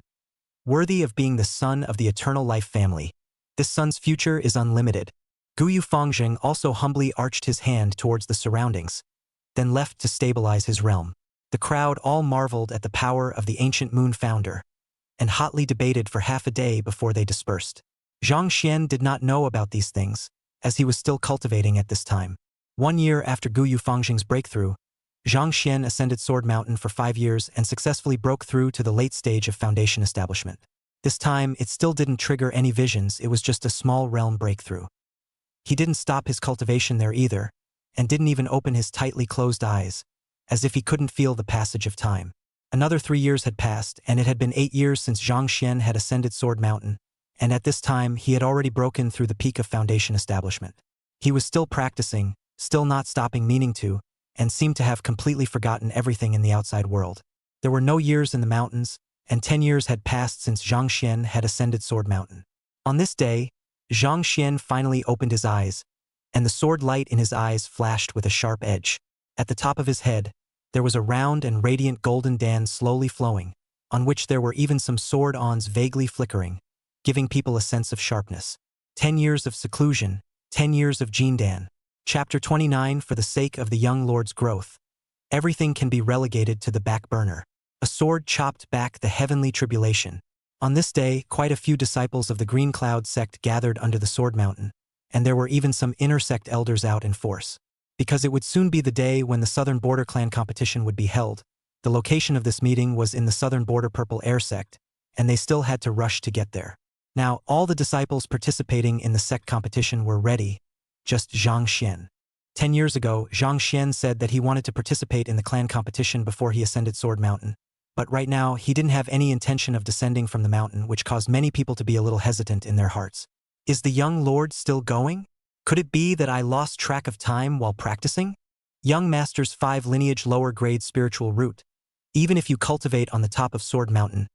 Speaker 2: "Worthy of being the son of the eternal life family. This son's future is unlimited." Gu Yufangzheng also humbly arched his hand towards the surroundings, then left to stabilize his realm. The crowd all marveled at the power of the ancient moon founder, and hotly debated for half a day before they dispersed. Zhang Xian did not know about these things, as he was still cultivating at this time. 1 year after Gu Yufangzheng's breakthrough, Zhang Xian ascended Sword Mountain for 5 years and successfully broke through to the late stage of foundation establishment. This time, it still didn't trigger any visions, it was just a small realm breakthrough. He didn't stop his cultivation there either, and didn't even open his tightly closed eyes, as if he couldn't feel the passage of time. Another 3 years had passed, and it had been 8 years since Zhang Xian had ascended Sword Mountain, and at this time he had already broken through the peak of foundation establishment. He was still practicing, still not stopping meaning to, and seemed to have completely forgotten everything in the outside world. There were no years in the mountains, and 10 years had passed since Zhang Xian had ascended Sword Mountain. On this day, Zhang Xian finally opened his eyes, and the sword light in his eyes flashed with a sharp edge. At the top of his head, there was a round and radiant golden dan slowly flowing, on which there were even some sword-ons vaguely flickering, giving people a sense of sharpness. 10 years of seclusion, 10 years of Jindan. Chapter 29. For the sake of the young lord's growth, everything can be relegated to the back burner. A sword chopped back the heavenly tribulation. On this day, quite a few disciples of the Green Cloud sect gathered under the Sword Mountain, and there were even some inner sect elders out in force. Because it would soon be the day when the Southern Border Clan competition would be held, the location of this meeting was in the Southern Border Purple Air sect, and they still had to rush to get there. Now, all the disciples participating in the sect competition were ready, just Zhang Xian. 10 years ago, Zhang Xian said that he wanted to participate in the clan competition before he ascended Sword Mountain, but right now he didn't have any intention of descending from the mountain, which caused many people to be a little hesitant in their hearts. Is the young lord still going? Could it be that I lost track of time while practicing? Young Master's 5 lineage lower grade spiritual root. Even if you cultivate on the top of Sword Mountain,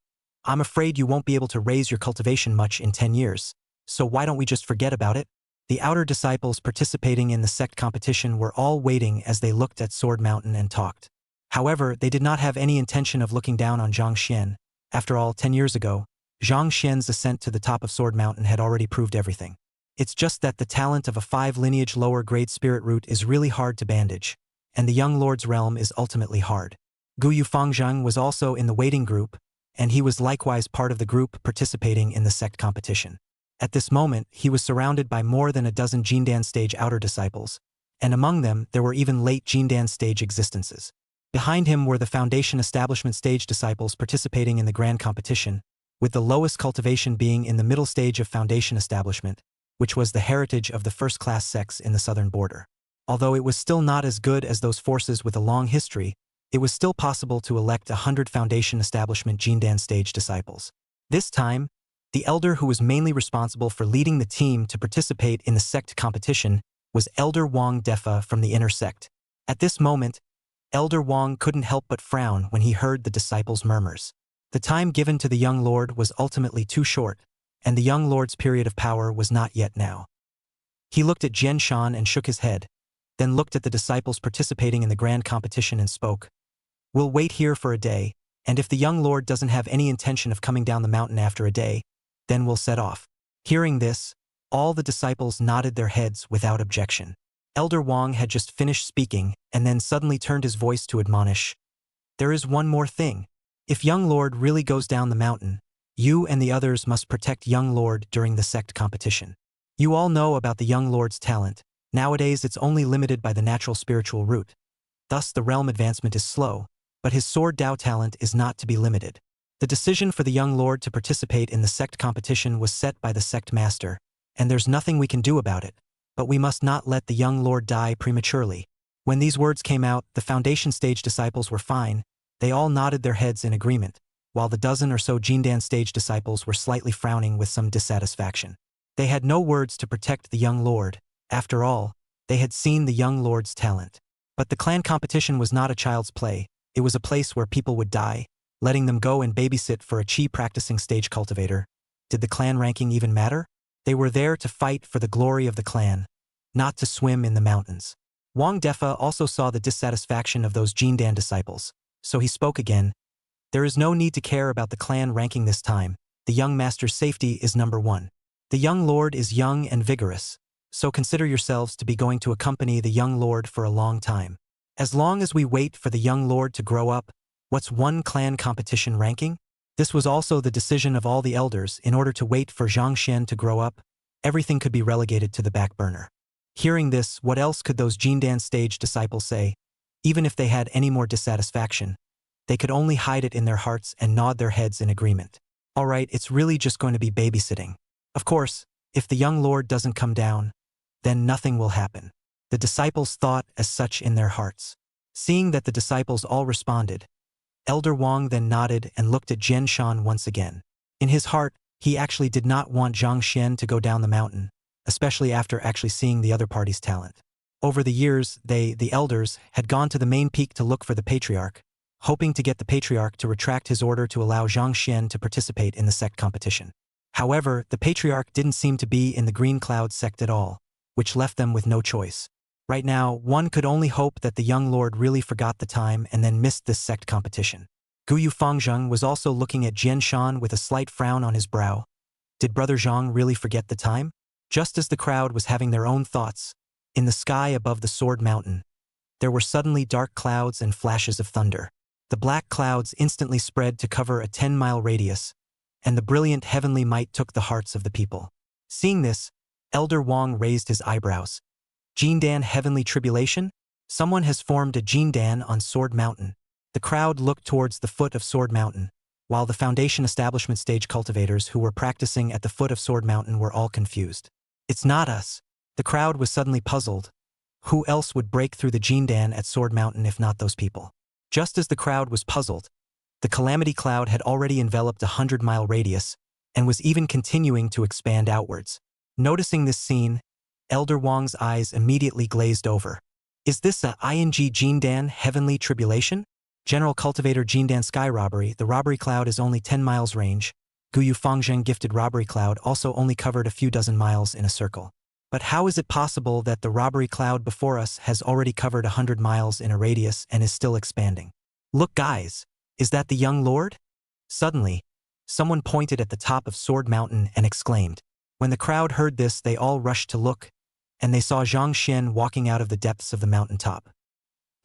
Speaker 2: I'm afraid you won't be able to raise your cultivation much in 10 years, so why don't we just forget about it? The outer disciples participating in the sect competition were all waiting as they looked at Sword Mountain and talked. However, they did not have any intention of looking down on Zhang Xian. After all, 10 years ago, Zhang Xian's ascent to the top of Sword Mountain had already proved everything. It's just that the talent of a 5 lineage lower grade spirit root is really hard to bandage, and the young lord's realm is ultimately hard. Gu Yufangzheng was also in the waiting group, and he was likewise part of the group participating in the sect competition. At this moment, he was surrounded by more than a dozen Jindan stage outer disciples, and among them there were even late Jindan stage existences. Behind him were the foundation establishment stage disciples participating in the grand competition, with the lowest cultivation being in the middle stage of foundation establishment, which was the heritage of the first-class sects in the southern border. Although it was still not as good as those forces with a long history, it was still possible to elect 100 foundation establishment Jindan stage disciples. This time, the elder who was mainly responsible for leading the team to participate in the sect competition was Elder Wang Defa from the inner sect. At this moment, Elder Wang couldn't help but frown when he heard the disciples' murmurs. The time given to the young lord was ultimately too short, and the young lord's period of power was not yet now. He looked at Jian Shan and shook his head, then looked at the disciples participating in the grand competition and spoke. We'll wait here for a day, and if the young lord doesn't have any intention of coming down the mountain after a day, then we'll set off. Hearing this, all the disciples nodded their heads without objection. Elder Wang had just finished speaking and then suddenly turned his voice to admonish. There is one more thing. If young lord really goes down the mountain, you and the others must protect young lord during the sect competition. You all know about the young lord's talent. Nowadays it's only limited by the natural spiritual root. Thus the realm advancement is slow, but his sword Dao talent is not to be limited. The decision for the young lord to participate in the sect competition was set by the sect master, and there's nothing we can do about it, but we must not let the young lord die prematurely. When these words came out, the foundation stage disciples were fine. They all nodded their heads in agreement, while the dozen or so Jindan stage disciples were slightly frowning with some dissatisfaction. They had no words to protect the young lord. After all, they had seen the young lord's talent. But the clan competition was not a child's play. It was a place where people would die, letting them go and babysit for a chi practicing stage cultivator. Did the clan ranking even matter? They were there to fight for the glory of the clan, not to swim in the mountains. Wang Defa also saw the dissatisfaction of those Jindan disciples, so he spoke again. There is no need to care about the clan ranking this time. The young master's safety is number one. The young lord is young and vigorous, so consider yourselves to be going to accompany the young lord for a long time. As long as we wait for the young lord to grow up, what's one clan competition ranking? This was also the decision of all the elders. In order to wait for Zhang Xian to grow up, everything could be relegated to the back burner. Hearing this, what else could those Jindan stage disciples say? Even if they had any more dissatisfaction, they could only hide it in their hearts and nod their heads in agreement. All right, it's really just going to be babysitting. Of course, if the young lord doesn't come down, then nothing will happen. The disciples thought as such in their hearts. Seeing that the disciples all responded, Elder Wang then nodded and looked at Jian Shan once again. In his heart, he actually did not want Zhang Xian to go down the mountain, especially after actually seeing the other party's talent. Over the years, they, the elders, had gone to the main peak to look for the patriarch, hoping to get the patriarch to retract his order to allow Zhang Xian to participate in the sect competition. However, the patriarch didn't seem to be in the Green Cloud sect at all, which left them with no choice. Right now, one could only hope that the young lord really forgot the time and then missed this sect competition. Guyu Fangzheng was also looking at Jian Shan with a slight frown on his brow. Did Brother Zhang really forget the time? Just as the crowd was having their own thoughts, in the sky above the Sword Mountain, there were suddenly dark clouds and flashes of thunder. The black clouds instantly spread to cover a 10-mile radius, and the brilliant heavenly might took the hearts of the people. Seeing this, Elder Wang raised his eyebrows. Jindan Heavenly Tribulation? Someone has formed a Jindan on Sword Mountain. The crowd looked towards the foot of Sword Mountain, while the Foundation Establishment stage cultivators who were practicing at the foot of Sword Mountain were all confused. It's not us. The crowd was suddenly puzzled. Who else would break through the Jindan at Sword Mountain if not those people? Just as the crowd was puzzled, the Calamity Cloud had already enveloped a 100-mile radius and was even continuing to expand outwards. Noticing this scene, Elder Wang's eyes immediately glazed over. Is this a ING Jindan Heavenly Tribulation? General Cultivator Jindan Sky Robbery. The robbery cloud is only 10 miles range. Guyu Fangzheng Gifted Robbery Cloud also only covered a few dozen miles in a circle. But how is it possible that the robbery cloud before us has already covered 100 miles in a radius and is still expanding? Look guys, is that the young lord? Suddenly, someone pointed at the top of Sword Mountain and exclaimed. When the crowd heard this, they all rushed to look, and they saw Zhang Xian walking out of the depths of the mountaintop.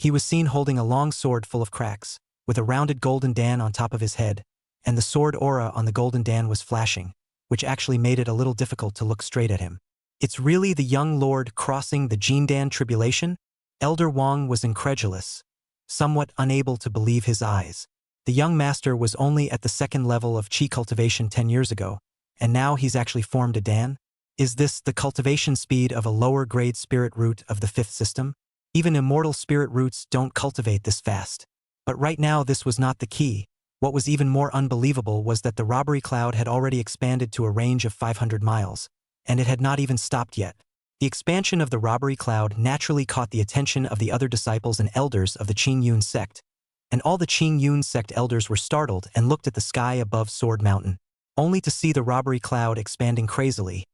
Speaker 2: He was seen holding a long sword full of cracks, with a rounded golden dan on top of his head, and the sword aura on the golden dan was flashing, which actually made it a little difficult to look straight at him. It's really the young lord crossing the Jindan Tribulation? Elder Wang was incredulous, somewhat unable to believe his eyes. The young master was only at the second level of chi cultivation 10 years ago, and now he's actually formed a dan? Is this the cultivation speed of a lower-grade spirit root of the fifth system? Even immortal spirit roots don't cultivate this fast. But right now this was not the key. What was even more unbelievable was that the robbery cloud had already expanded to a range of 500 miles, and it had not even stopped yet. The expansion of the robbery cloud naturally caught the attention of the other disciples and elders of the Qing Yun sect, and all the Qing Yun sect elders were startled and looked at the sky above Sword Mountain, only to see the robbery cloud expanding crazily.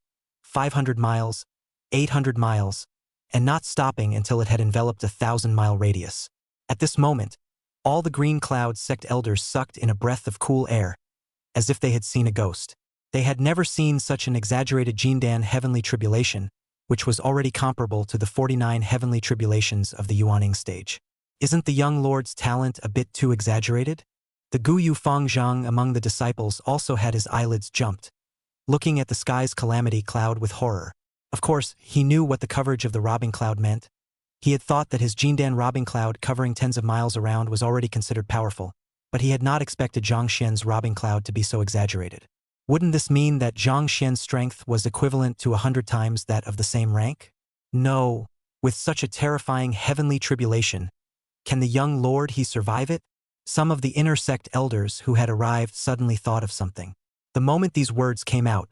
Speaker 2: 500 miles, 800 miles, and not stopping until it had enveloped a 1,000-mile radius. At this moment, all the Green Cloud sect elders sucked in a breath of cool air, as if they had seen a ghost. They had never seen such an exaggerated Jindan Heavenly Tribulation, which was already comparable to the 49 Heavenly Tribulations of the Yuaning stage. Isn't the young lord's talent a bit too exaggerated? The Guyu Fangzhang among the disciples also had his eyelids jumped, looking at the sky's calamity cloud with horror. Of course, he knew what the coverage of the robbing cloud meant. He had thought that his Jindan robbing cloud covering tens of miles around was already considered powerful, but he had not expected Zhang Xian's robbing cloud to be so exaggerated. Wouldn't this mean that Zhang Xian's strength was equivalent to 100 times that of the same rank? No. With such a terrifying heavenly tribulation, can the young lord he survive it? Some of the inner sect elders who had arrived suddenly thought of something. The moment these words came out,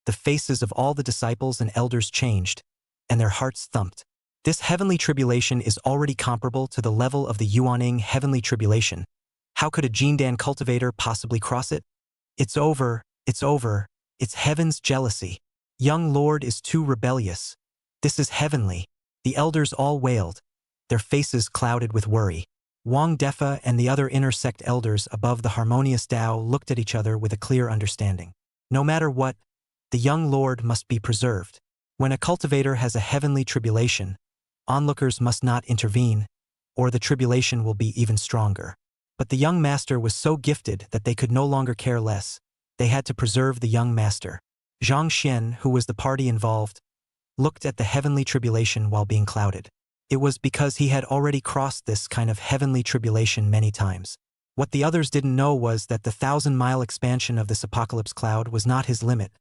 Speaker 2: the faces of all the disciples and elders changed, and their hearts thumped. This heavenly tribulation is already comparable to the level of the Yuaning heavenly tribulation. How could a Jindan cultivator possibly cross it? It's over, it's over, it's heaven's jealousy. Young Lord is too rebellious. This is heavenly. The elders all wailed, their faces clouded with worry. Wang Defa and the other inner sect elders above the harmonious Tao looked at each other with a clear understanding. No matter what, the young Lord must be preserved. When a cultivator has a heavenly tribulation, onlookers must not intervene, or the tribulation will be even stronger. But the young master was so gifted that they could no longer care less. They had to preserve the young master. Zhang Xian, who was the party involved, looked at the heavenly tribulation while being clouded. It was because he had already crossed this kind of heavenly tribulation many times. What the others didn't know was that the 1,000-mile expansion of this apocalypse cloud was not his limit,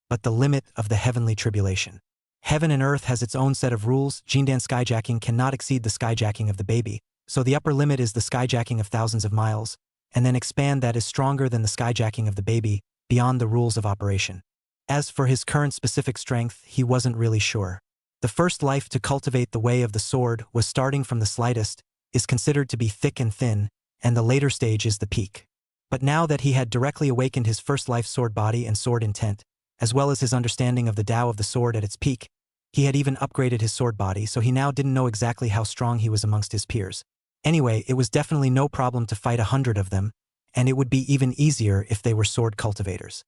Speaker 2: but the limit of the heavenly tribulation. Heaven and earth has its own set of rules. Jindan skyjacking cannot exceed the skyjacking of the baby, so the upper limit is the skyjacking of thousands of miles, and then expand that is stronger than the skyjacking of the baby, beyond the rules of operation. As for his current specific strength, he wasn't really sure. The first life to cultivate the way of the sword was starting from the slightest, is considered to be thick and thin, and the later stage is the peak. But now that he had directly awakened his first life sword body and sword intent, as well as his understanding of the Tao of the sword at its peak, he had even upgraded his sword body, so he now didn't know exactly how strong he was amongst his peers. Anyway, it was definitely no problem to fight 100 of them, and it would be even easier if they were sword cultivators.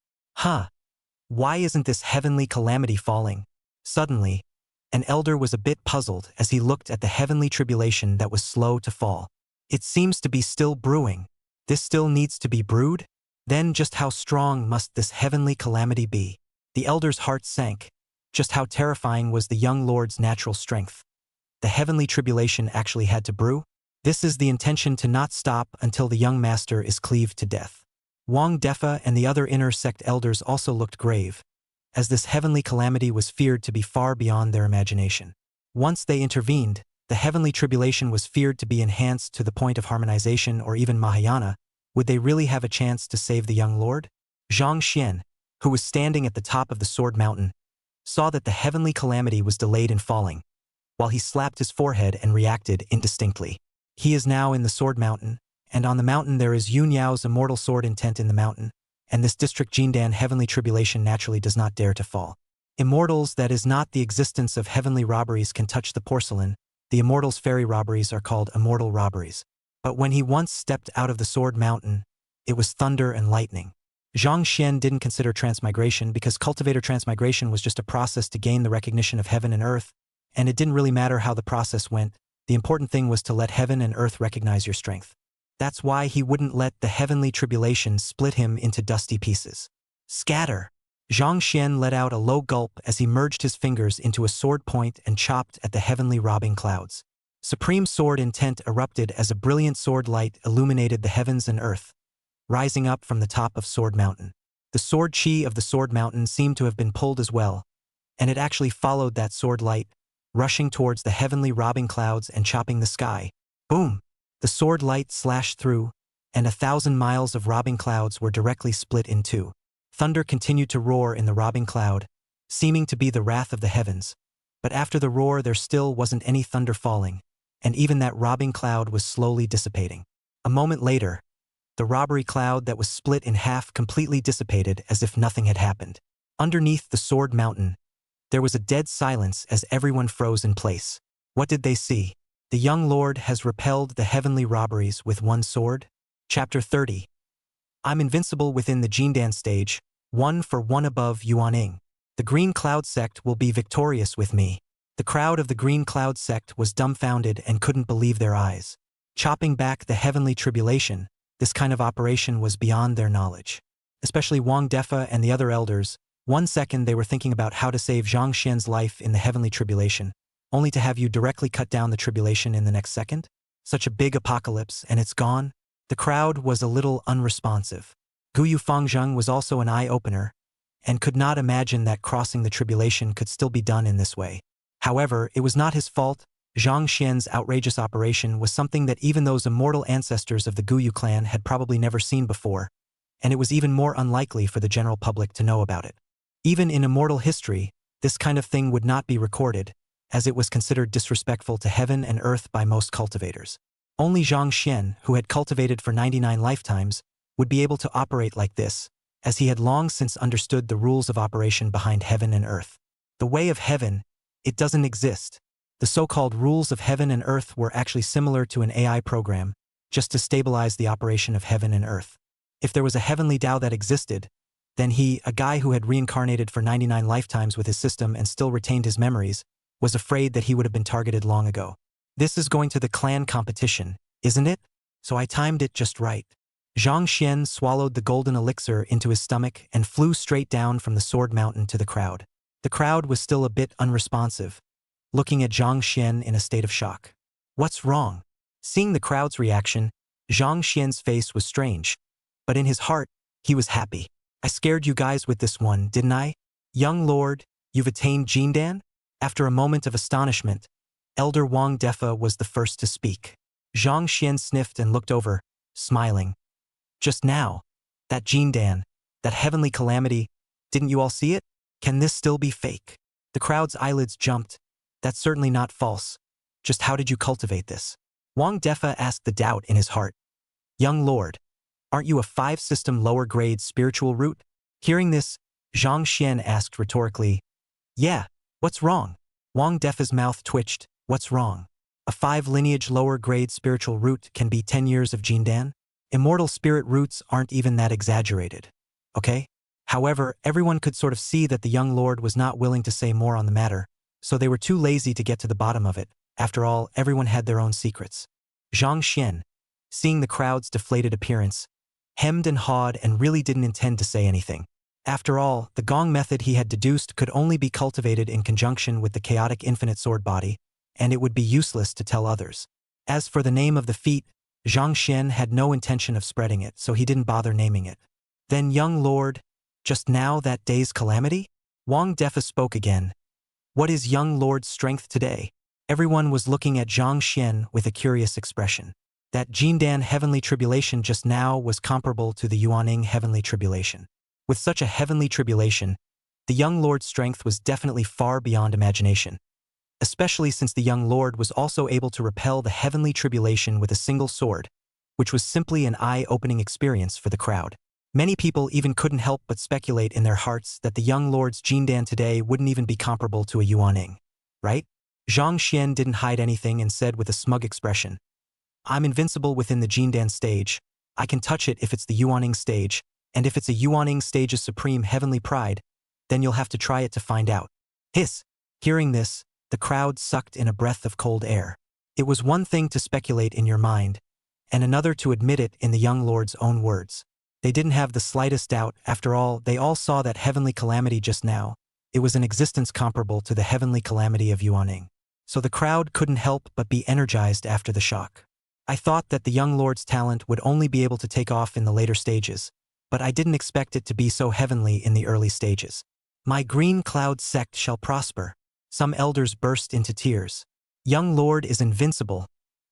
Speaker 2: Why isn't this heavenly calamity falling? Suddenly, an elder was a bit puzzled as he looked at the heavenly tribulation that was slow to fall. It seems to be still brewing. This still needs to be brewed? Then just how strong must this heavenly calamity be? The elder's heart sank. Just how terrifying was the young lord's natural strength? The heavenly tribulation actually had to brew? This is the intention to not stop until the young master is cleaved to death. Wang Defa and the other inner sect elders also looked grave, as this heavenly calamity was feared to be far beyond their imagination. Once they intervened, the heavenly tribulation was feared to be enhanced to the point of harmonization or even Mahayana. Would they really have a chance to save the young lord? Zhang Xian, who was standing at the top of the sword mountain, saw that the heavenly calamity was delayed in falling, while he slapped his forehead and reacted indistinctly. He is now in the sword mountain, and on the mountain there is Yun Yao's immortal sword intent in the mountain, and this district Jindan heavenly tribulation naturally does not dare to fall. Immortals, that is not the existence of heavenly robberies, can touch the porcelain. The immortals' fairy robberies are called immortal robberies. But when he once stepped out of the sword mountain, it was thunder and lightning. Zhang Xian didn't consider transmigration because cultivator transmigration was just a process to gain the recognition of heaven and earth, and it didn't really matter how the process went. The important thing was to let heaven and earth recognize your strength. That's why he wouldn't let the heavenly tribulation split him into dusty pieces. Scatter! Zhang Xian let out a low gulp as he merged his fingers into a sword point and chopped at the heavenly robbing clouds. Supreme sword intent erupted as a brilliant sword light illuminated the heavens and earth, rising up from the top of Sword Mountain. The sword chi of the Sword Mountain seemed to have been pulled as well, and it actually followed that sword light, rushing towards the heavenly robbing clouds and chopping the sky. Boom! The sword light slashed through, and 1,000 miles of robbing clouds were directly split in two. Thunder continued to roar in the robbing cloud, seeming to be the wrath of the heavens. But after the roar there still wasn't any thunder falling, and even that robbing cloud was slowly dissipating. A moment later, the robbery cloud that was split in half completely dissipated as if nothing had happened. Underneath the Sword Mountain, there was a dead silence as everyone froze in place. What did they see? The young lord has repelled the heavenly robberies with one sword? Chapter 30. I'm invincible within the Jindan stage, 1 for 1 above Yuaning. The Green Cloud sect will be victorious with me. The crowd of the Green Cloud sect was dumbfounded and couldn't believe their eyes. Chopping back the heavenly tribulation, this kind of operation was beyond their knowledge. Especially Wang Defa and the other elders. 1 second they were thinking about how to save Zhang Xian's life in the heavenly tribulation, only to have you directly cut down the tribulation in the next second? Such a big apocalypse, and it's gone? The crowd was a little unresponsive. Guyu Fangzheng was also an eye-opener, and could not imagine that crossing the tribulation could still be done in this way. However, it was not his fault. Zhang Xian's outrageous operation was something that even those immortal ancestors of the Guyu clan had probably never seen before, and it was even more unlikely for the general public to know about it. Even in immortal history, this kind of thing would not be recorded, as it was considered disrespectful to heaven and earth by most cultivators. Only Zhang Xian, who had cultivated for 99 lifetimes, would be able to operate like this, as he had long since understood the rules of operation behind heaven and earth. The way of heaven, it doesn't exist. The so-called rules of heaven and earth were actually similar to an AI program, just to stabilize the operation of heaven and earth. If there was a heavenly Tao that existed, then he, a guy who had reincarnated for 99 lifetimes with his system and still retained his memories, was afraid that he would have been targeted long ago. This is going to the clan competition, isn't it? So I timed it just right. Zhang Xian swallowed the golden elixir into his stomach and flew straight down from the sword mountain to the crowd. The crowd was still a bit unresponsive, looking at Zhang Xian in a state of shock. What's wrong? Seeing the crowd's reaction, Zhang Xian's face was strange, but in his heart, he was happy. I scared you guys with this one, didn't I? Young lord, you've attained Jindan? After a moment of astonishment, Elder Wang Defa was the first to speak. Zhang Xian sniffed and looked over, smiling. Just now, that Jindan, that heavenly calamity, didn't you all see it? Can this still be fake? The crowd's eyelids jumped. That's certainly not false. Just how did you cultivate this? Wang Defa asked the doubt in his heart. Young lord, aren't you a 5-system lower-grade spiritual root? Hearing this, Zhang Xian asked rhetorically, yeah, what's wrong? Wang Defa's mouth twitched. What's wrong? A 5-lineage lower-grade spiritual root can be 10 years of Jindan? Immortal spirit roots aren't even that exaggerated. Okay? However, everyone could sort of see that the young lord was not willing to say more on the matter, so they were too lazy to get to the bottom of it. After all, everyone had their own secrets. Zhang Xian, seeing the crowd's deflated appearance, hemmed and hawed and really didn't intend to say anything. After all, the gong method he had deduced could only be cultivated in conjunction with the chaotic infinite sword body, and it would be useless to tell others. As for the name of the feat, Zhang Xian had no intention of spreading it, so he didn't bother naming it. Then young lord, just now that day's calamity? Wang Defa spoke again. What is young lord's strength today? Everyone was looking at Zhang Xian with a curious expression. That Jindan heavenly tribulation just now was comparable to the Yuaning heavenly tribulation. With such a heavenly tribulation, the young lord's strength was definitely far beyond imagination, especially since the young lord was also able to repel the heavenly tribulation with a single sword, which was simply an eye-opening experience for the crowd. Many people even couldn't help but speculate in their hearts that the young lord's Jindan today wouldn't even be comparable to a Yuaning, right? Zhang Xian didn't hide anything and said with a smug expression, I'm invincible within the Jindan stage. I can touch it if it's the Yuaning stage, and if it's a Yuaning stage's supreme heavenly pride, then you'll have to try it to find out. Hiss! Hearing this, the crowd sucked in a breath of cold air. It was one thing to speculate in your mind, and another to admit it in the young lord's own words. They didn't have the slightest doubt. After all, they all saw that heavenly calamity just now. It was an existence comparable to the heavenly calamity of Yuaning. So the crowd couldn't help but be energized after the shock. I thought that the young lord's talent would only be able to take off in the later stages, but I didn't expect it to be so heavenly in the early stages. My green cloud sect shall prosper. Some elders burst into tears. Young lord is invincible.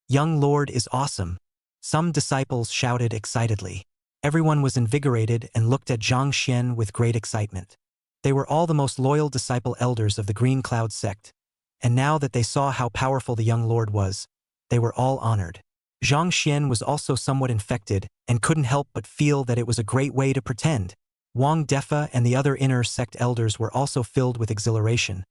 Speaker 2: Young lord is awesome. Some disciples shouted excitedly. Everyone was invigorated and looked at Zhang Xian with great excitement. They were all the most loyal disciple elders of the Green Cloud sect, and now that they saw how powerful the young lord was, they were all honored. Zhang Xian was also somewhat infected and couldn't help but feel that it was a great way to pretend. Wang Defa and the other inner sect elders were also filled with exhilaration,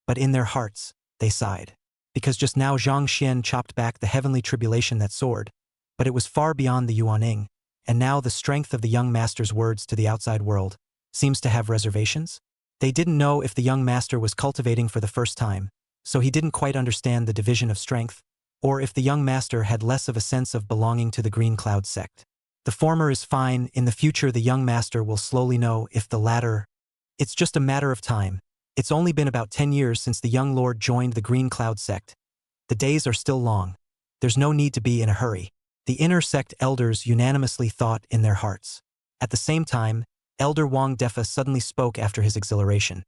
Speaker 2: but in their hearts, they sighed. Because just now Zhang Xian chopped back the heavenly tribulation that soared, but it was far beyond the Yuaning, and now the strength of the young master's words to the outside world seems to have reservations? They didn't know if the young master was cultivating for the first time, so he didn't quite understand the division of strength, or if the young master had less of a sense of belonging to the Green Cloud sect. The former is fine. In the future the young master will slowly know if the latter. It's just a matter of time. It's only been about 10 years since the young lord joined the Green Cloud sect. The days are still long. There's no need to be in a hurry. The inner sect elders unanimously thought in their hearts. At the same time, Elder Wang Defa suddenly spoke after his exhilaration.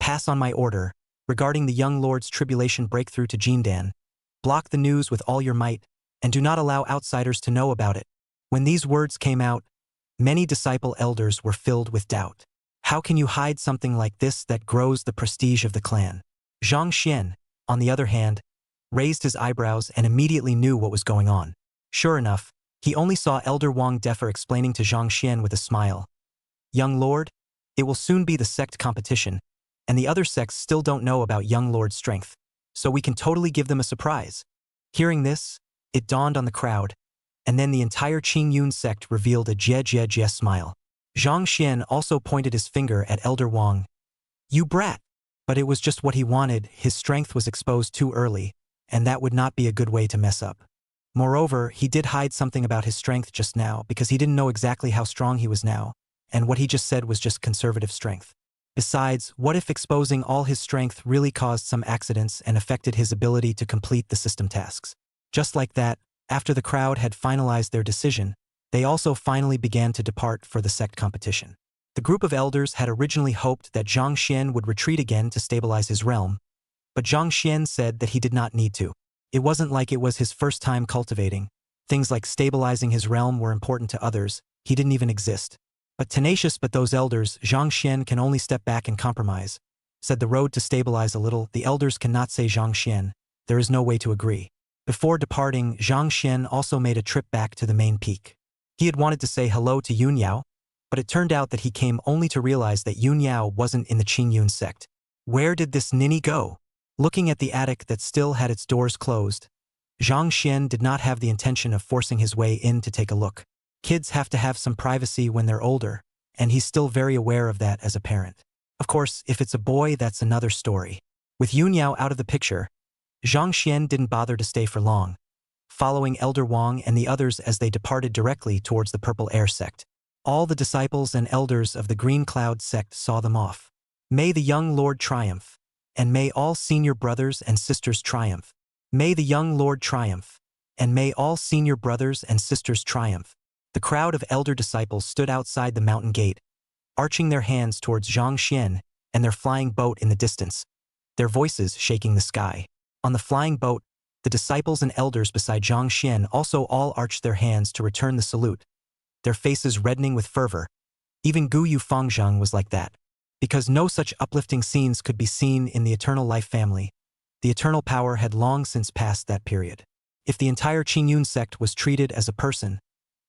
Speaker 2: Pass on my order. regarding the young lord's tribulation breakthrough to Jindan. Block the news with all your might, and do not allow outsiders to know about it. When these words came out, many disciple elders were filled with doubt. How can you hide something like this that grows the prestige of the clan? Zhang Xian, on the other hand, raised his eyebrows and immediately knew what was going on. Sure enough, he only saw Elder Wang Defer explaining to Zhang Xian with a smile. Young Lord, it will soon be the sect competition, and the other sects still don't know about Young Lord's strength, so we can totally give them a surprise. Hearing this, it dawned on the crowd, and then the entire Qingyun sect revealed a jie smile. Zhang Xian also pointed his finger at Elder Wang. You brat! But it was just what he wanted. His strength was exposed too early, and that would not be a good way to mess up. Moreover, he did hide something about his strength just now because he didn't know exactly how strong he was now, and what he just said was just conservative strength. Besides, what if exposing all his strength really caused some accidents and affected his ability to complete the system tasks? Just like that, after the crowd had finalized their decision, they also finally began to depart for the sect competition. The group of elders had originally hoped that Zhang Xian would retreat again to stabilize his realm, but Zhang Xian said that he did not need to. It wasn't like it was his first time cultivating. Things like stabilizing his realm were important to others. He didn't even exist. But tenacious but those elders, Zhang Xian can only step back and compromise. Said the road to stabilize a little, the elders cannot say Zhang Xian. There is no way to agree. Before departing, Zhang Xian also made a trip back to the main peak. He had wanted to say hello to Yun Yao, but it turned out that he came only to realize that Yun Yao wasn't in the Qingyun sect. Where did this ninny go? Looking at the attic that still had its doors closed, Zhang Xian did not have the intention of forcing his way in to take a look. Kids have to have some privacy when they're older, and he's still very aware of that as a parent. Of course, if it's a boy, that's another story. With Yun Yao out of the picture, Zhang Xian didn't bother to stay for long, following Elder Wang and the others as they departed directly towards the Purple Air sect. All the disciples and elders of the Green Cloud sect saw them off. May the young Lord triumph, and may all senior brothers and sisters triumph. May the young Lord triumph, and may all senior brothers and sisters triumph. The crowd of elder disciples stood outside the mountain gate, arching their hands towards Zhang Xian and their flying boat in the distance, their voices shaking the sky. On the flying boat, the disciples and elders beside Zhang Xian also all arched their hands to return the salute, their faces reddening with fervor. Even Gu Yu Fangzheng was like that. Because no such uplifting scenes could be seen in the Eternal Life family, the Eternal Power had long since passed that period. If the entire Qingyun sect was treated as a person,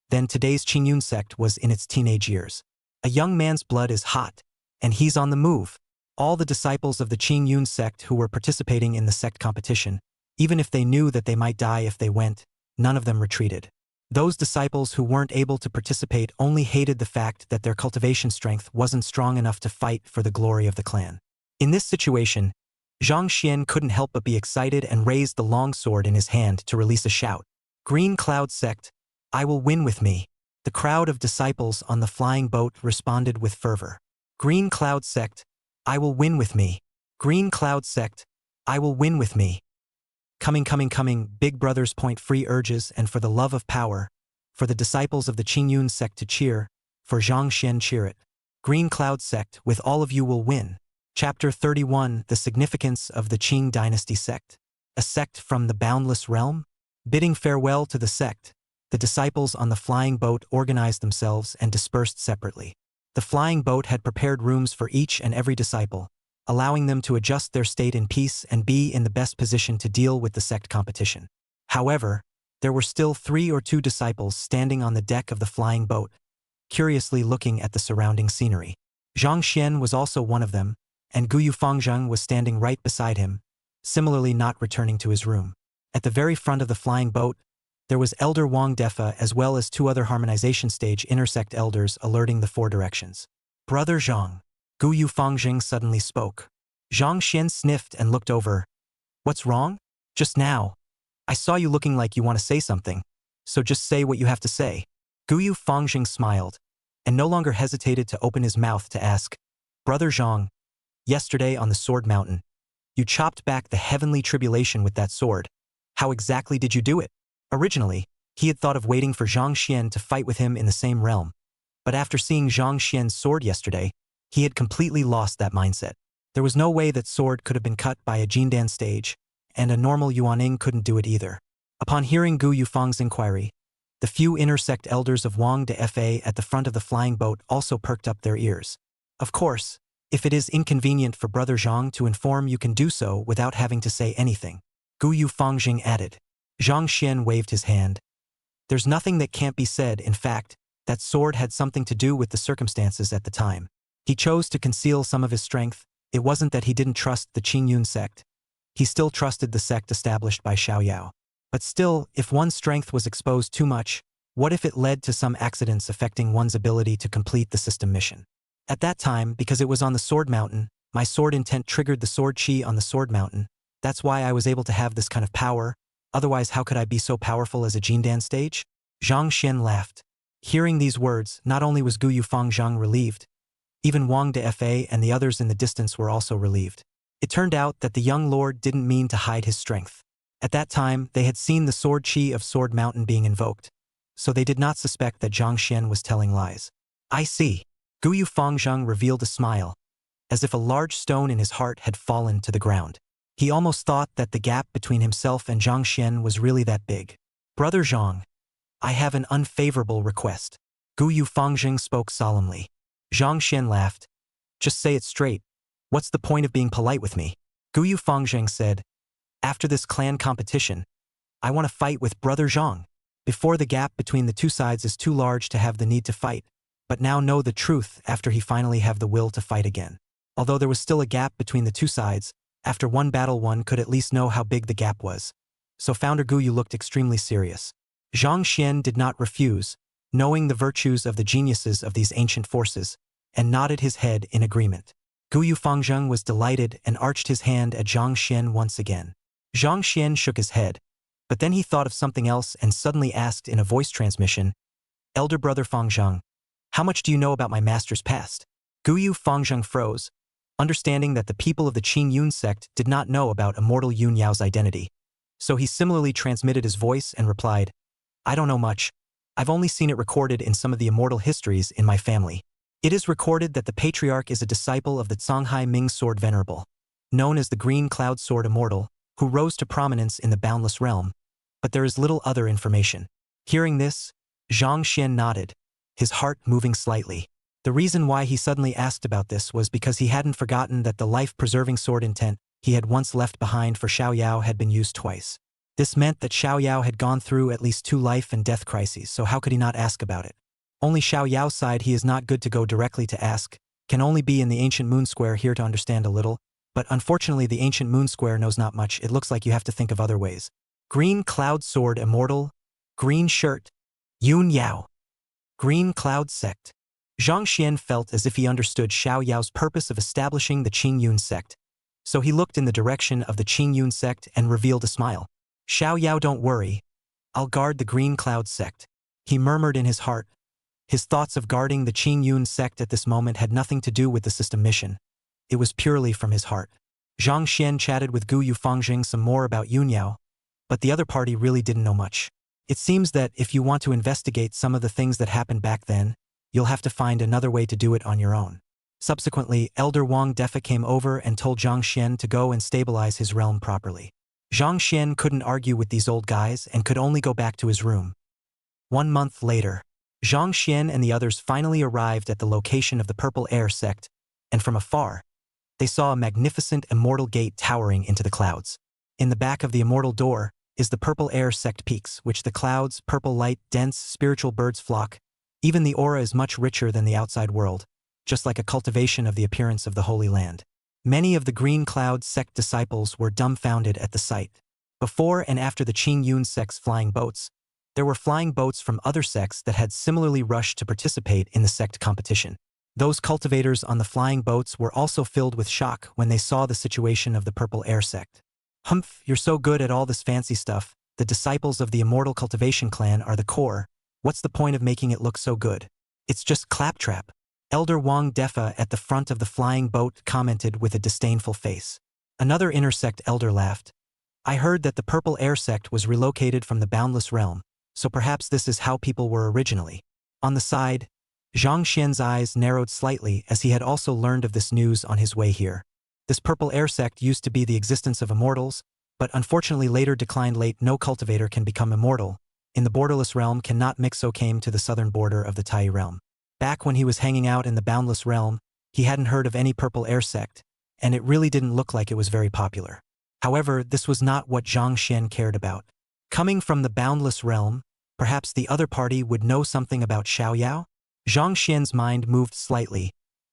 Speaker 2: then today's Qingyun sect was in its teenage years. A young man's blood is hot, and he's on the move. All the disciples of the Qingyun sect who were participating in the sect competition, even if they knew that they might die if they went, none of them retreated. Those disciples who weren't able to participate only hated the fact that their cultivation strength wasn't strong enough to fight for the glory of the clan. In this situation, Zhang Xian couldn't help but be excited and raised the long sword in his hand to release a shout. Green Cloud sect, I will win with me. The crowd of disciples on the flying boat responded with fervor. Green Cloud sect, I will win with me. Green Cloud sect, I will win with me. Coming, big brothers point free urges and for the love of power, for the disciples of the Qingyun sect to cheer, for Zhang Xian cheer it. Green Cloud sect, with all of you will win. Chapter 31, The Significance of the Qing Dynasty Sect. A sect from the boundless realm? Bidding farewell to the sect, the disciples on the flying boat organized themselves and dispersed separately. The flying boat had prepared rooms for each and every disciple, allowing them to adjust their state in peace and be in the best position to deal with the sect competition. However, there were still 3 or 2 disciples standing on the deck of the flying boat, curiously looking at the surrounding scenery. Zhang Xian was also one of them, and Gu Yu Fangzheng was standing right beside him, similarly not returning to his room. At the very front of the flying boat, there was Elder Wang Defa as well as 2 other harmonization stage intersect elders alerting the 4 directions. Brother Zhang, Gu Yu Fangzheng suddenly spoke. Zhang Xian sniffed and looked over. What's wrong? Just now. I saw you looking like you want to say something, so just say what you have to say. Gu Yu Fangzheng smiled, and no longer hesitated to open his mouth to ask, Brother Zhang, yesterday on the Sword Mountain, you chopped back the heavenly tribulation with that sword. How exactly did you do it? Originally, he had thought of waiting for Zhang Xian to fight with him in the same realm, but after seeing Zhang Xian's sword yesterday, he had completely lost that mindset. There was no way that sword could have been cut by a Jindan stage, and a normal Yuaning couldn't do it either. Upon hearing Gu Yufang's inquiry, the few intersect elders of Wang de Fa at the front of the flying boat also perked up their ears. Of course, if it is inconvenient for Brother Zhang to inform, you can do so without having to say anything, Gu Yufangjing added. Zhang Xian waved his hand. There's nothing that can't be said. In fact, that sword had something to do with the circumstances at the time. He chose to conceal some of his strength. It wasn't that he didn't trust the Qingyun sect. He still trusted the sect established by Xiaoyao. But still, if one's strength was exposed too much, what if it led to some accidents affecting one's ability to complete the system mission? At that time, because it was on the Sword Mountain, my sword intent triggered the sword chi on the Sword Mountain. That's why I was able to have this kind of power. Otherwise, how could I be so powerful as a Jindan stage? Zhang Xian laughed. Hearing these words, not only was Gu Yufangzhang relieved, even Wang de Fa and the others in the distance were also relieved. It turned out that the young lord didn't mean to hide his strength. At that time, they had seen the sword chi of Sword Mountain being invoked, so they did not suspect that Zhang Xian was telling lies. I see. Gu Yufangzhang revealed a smile, as if a large stone in his heart had fallen to the ground. He almost thought that the gap between himself and Zhang Xian was really that big. Brother Zhang, I have an unfavorable request. Gu Yufangzhang spoke solemnly. Zhang Xian laughed. Just say it straight. What's the point of being polite with me? Gu Yufangzhang said. After this clan competition, I want to fight with Brother Zhang. Before, the gap between the two sides is too large to have the need to fight, but now know the truth after he finally have the will to fight again. Although there was still a gap between the two sides, after one battle one could at least know how big the gap was. So Founder Gu Yu looked extremely serious. Zhang Xian did not refuse, knowing the virtues of the geniuses of these ancient forces, and nodded his head in agreement. Gu Yufangzhang was delighted and arched his hand at Zhang Xian once again. Zhang Xian shook his head, but then he thought of something else and suddenly asked in a voice transmission, Elder Brother Fangzhang, how much do you know about my master's past? Gu Yufangzhang froze, understanding that the people of the Qin Yun sect did not know about immortal Yun Yao's identity. So he similarly transmitted his voice and replied, I don't know much. I've only seen it recorded in some of the immortal histories in my family. It is recorded that the patriarch is a disciple of the Songhai Ming Sword Venerable, known as the Green Cloud Sword Immortal, who rose to prominence in the boundless realm, but there is little other information. Hearing this, Zhang Xian nodded, his heart moving slightly. The reason why he suddenly asked about this was because he hadn't forgotten that the life-preserving sword intent he had once left behind for Xiaoyao had been used twice. This meant that Xiaoyao had gone through at least 2 life and death crises, so how could he not ask about it? Only Xiaoyao's side he is not good to go directly to ask, can only be in the ancient moon square here to understand a little, but unfortunately the ancient moon square knows not much. It looks like you have to think of other ways. Green Cloud Sword Immortal, Green Shirt, Yun Yao, Green Cloud Sect. Zhang Xian felt as if he understood Xiaoyao's purpose of establishing the Qin Yun sect, so he looked in the direction of the Qin Yun sect and revealed a smile. Xiaoyao, don't worry. I'll guard the Green Cloud sect. He murmured in his heart. His thoughts of guarding the Qin Yun sect at this moment had nothing to do with the system mission. It was purely from his heart. Zhang Xian chatted with Gu Yufangzhing some more about Yun Yao, but the other party really didn't know much. It seems that if you want to investigate some of the things that happened back then, you'll have to find another way to do it on your own. Subsequently, Elder Wang Defa came over and told Zhang Xian to go and stabilize his realm properly. Zhang Xian couldn't argue with these old guys and could only go back to his room. 1 month later, Zhang Xian and the others finally arrived at the location of the Purple Air sect, and from afar, they saw a magnificent immortal gate towering into the clouds. In the back of the immortal door is the Purple Air sect peaks, which the clouds, purple light, dense, spiritual birds flock. Even the aura is much richer than the outside world, just like a cultivation of the appearance of the Holy Land. Many of the Green Cloud sect disciples were dumbfounded at the sight. Before and after the Qin Yun sect's flying boats, there were flying boats from other sects that had similarly rushed to participate in the sect competition. Those cultivators on the flying boats were also filled with shock when they saw the situation of the Purple Air sect. Humph, you're so good at all this fancy stuff. The disciples of the immortal cultivation clan are the core. What's the point of making it look so good? It's just claptrap. Elder Wang Defa at the front of the flying boat commented with a disdainful face. Another intersect elder laughed. I heard that the Purple Air sect was relocated from the boundless realm, so perhaps this is how people were originally. On the side, Zhang Xian's eyes narrowed slightly as he had also learned of this news on his way here. This purple air sect used to be the existence of immortals, but unfortunately later declined late. No cultivator can become immortal. In the borderless realm cannot mix, so came to the southern border of the Tai realm. Back when he was hanging out in the boundless realm, he hadn't heard of any purple air sect, and it really didn't look like it was very popular. However, this was not what Zhang Xian cared about. Coming from the boundless realm, perhaps the other party would know something about Xiaoyao? Zhang Xian's mind moved slightly,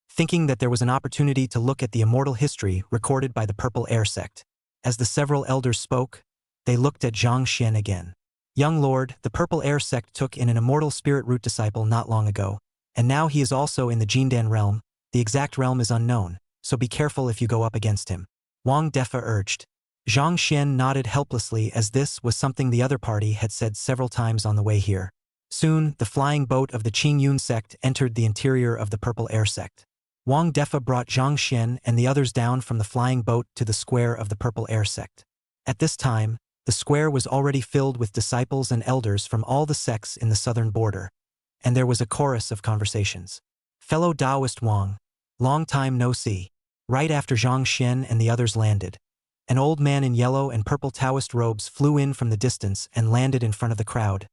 Speaker 2: thinking that there was an opportunity to look at the immortal history recorded by the purple air sect. As the several elders spoke, they looked at Zhang Xian again. Young lord, the purple air sect took in an immortal spirit root disciple not long ago, and now he is also in the Jindan realm. The exact realm is unknown, so be careful if you go up against him. Wang Defa urged. Zhang Xian nodded helplessly, as this was something the other party had said several times on the way here. Soon, the flying boat of the Qingyun sect entered the interior of the purple air sect. Wang Defa brought Zhang Xian and the others down from the flying boat to the square of the purple air sect. At this time, the square was already filled with disciples and elders from all the sects in the southern border, and there was a chorus of conversations. Fellow Taoist Wang, long time no see. Right after Zhang Xian and the others landed, an old man in yellow and purple Taoist robes flew in from the distance and landed in front of the crowd,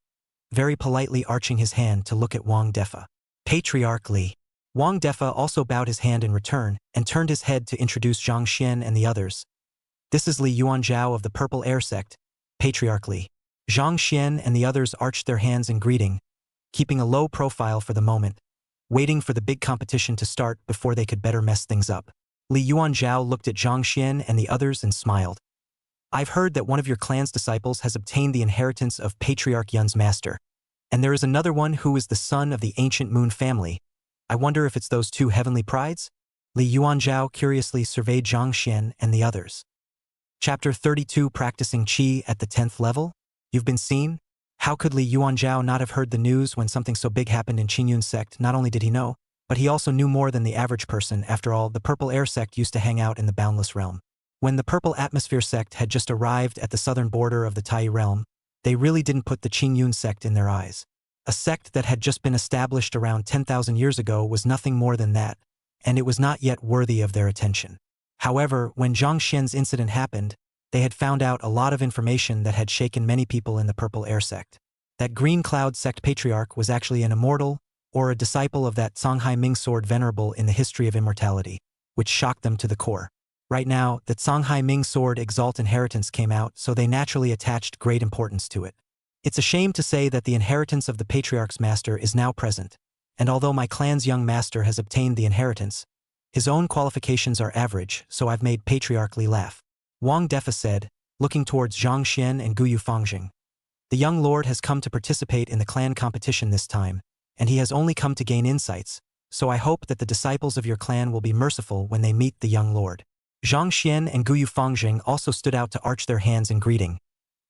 Speaker 2: very politely arching his hand to look at Wang Defa. Patriarch Li. Wang Defa also bowed his hand in return and turned his head to introduce Zhang Xian and the others. This is Li Yuanzhao of the Purple Air Sect, Patriarch Li. Zhang Xian and the others arched their hands in greeting, keeping a low profile for the moment, waiting for the big competition to start before they could better mess things up. Li Yuanzhao looked at Zhang Xian and the others and smiled. I've heard that one of your clan's disciples has obtained the inheritance of Patriarch Yun's master, and there is another one who is the son of the ancient Moon family. I wonder if it's those two heavenly prides? Li Yuanzhao curiously surveyed Zhang Xian and the others. Chapter 32, Practicing Qi at the 10th level? You've been seen? How could Li Yuanzhao not have heard the news when something so big happened in Qingyun sect? Not only did he know, but he also knew more than the average person. After all, the Purple Air sect used to hang out in the boundless realm. When the Purple Atmosphere sect had just arrived at the southern border of the Tai realm, they really didn't put the Qingyun sect in their eyes. A sect that had just been established around 10,000 years ago was nothing more than that, and it was not yet worthy of their attention. However, when Zhang Xian's incident happened, they had found out a lot of information that had shaken many people in the Purple Air sect. That Green Cloud sect patriarch was actually an immortal, or a disciple of that Songhai Ming sword venerable in the history of immortality, which shocked them to the core. Right now, that Songhai Ming sword Exalt inheritance came out, so they naturally attached great importance to it. It's a shame to say that the inheritance of the Patriarch's master is now present, and although my clan's young master has obtained the inheritance, his own qualifications are average, so I've made Patriarch Li laugh. Wang Defa said, looking towards Zhang Xian and Guyu Fangjing. The young lord has come to participate in the clan competition this time, and he has only come to gain insights, so I hope that the disciples of your clan will be merciful when they meet the young lord. Zhang Xian and Guyu Fangjing also stood out to arch their hands in greeting,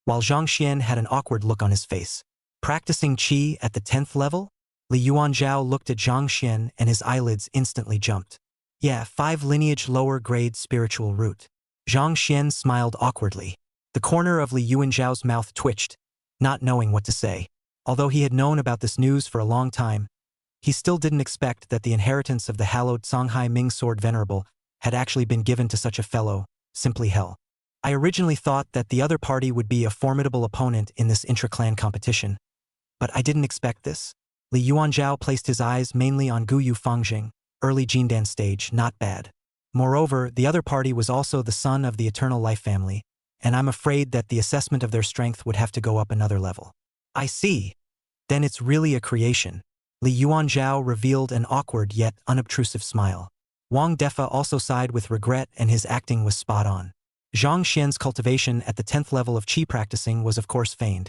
Speaker 2: while Zhang Xian had an awkward look on his face. Practicing Qi at the 10th level? Li Yuanzhao looked at Zhang Xian and his eyelids instantly jumped. Yeah, 5 lineage lower grade spiritual root. Zhang Xian smiled awkwardly. The corner of Li Yuanzhao's mouth twitched, not knowing what to say. Although he had known about this news for a long time, he still didn't expect that the inheritance of the hallowed Songhai Ming sword venerable had actually been given to such a fellow. Simply hell. I originally thought that the other party would be a formidable opponent in this intra-clan competition, but I didn't expect this. Li Yuanzhao placed his eyes mainly on Guyu Fangjing, early Jindan stage, not bad. Moreover, the other party was also the son of the Eternal Life family, and I'm afraid that the assessment of their strength would have to go up another level. I see. Then it's really a creation. Li Yuanzhao revealed an awkward yet unobtrusive smile. Wang Defa also sighed with regret, and his acting was spot on. Zhang Xian's cultivation at the 10th level of Qi practicing was of course feigned,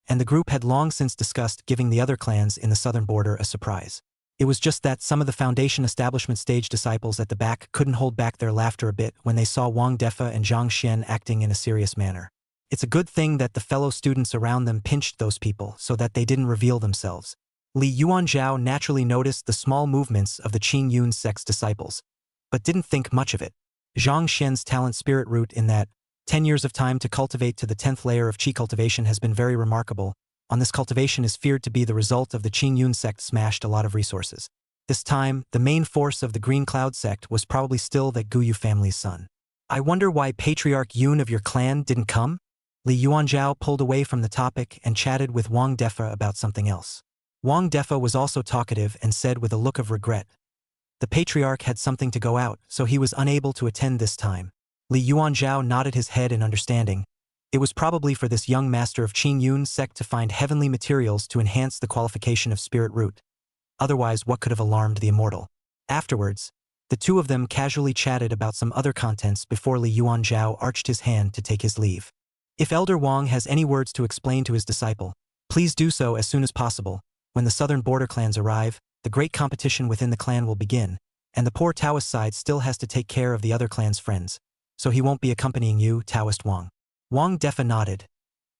Speaker 2: and the group had long since discussed giving the other clans in the southern border a surprise. It was just that some of the foundation establishment stage disciples at the back couldn't hold back their laughter a bit when they saw Wang Defa and Zhang Xian acting in a serious manner. It's a good thing that the fellow students around them pinched those people so that they didn't reveal themselves. Li Yuanzhao naturally noticed the small movements of the Qingyun sect's disciples, but didn't think much of it. Zhang Xian's talent spirit root in that 10 years of time to cultivate to the 10th layer of Qi cultivation has been very remarkable. On this cultivation is feared to be the result of the Qingyun sect smashed a lot of resources. This time, the main force of the Green Cloud sect was probably still that Guyu family's son. I wonder why Patriarch Yun of your clan didn't come? Li Yuanzhao pulled away from the topic and chatted with Wang Defa about something else. Wang Defa was also talkative and said with a look of regret. The Patriarch had something to go out, so he was unable to attend this time. Li Yuanzhao nodded his head in understanding. It was probably for this young master of Qing Yun's sect to find heavenly materials to enhance the qualification of spirit root. Otherwise, what could have alarmed the immortal? Afterwards, the two of them casually chatted about some other contents before Li Yuanzhao arched his hand to take his leave. If Elder Wang has any words to explain to his disciple, please do so as soon as possible. When the southern border clans arrive, the great competition within the clan will begin, and the poor Taoist side still has to take care of the other clan's friends, so he won't be accompanying you, Taoist Wang. Wang Defa nodded.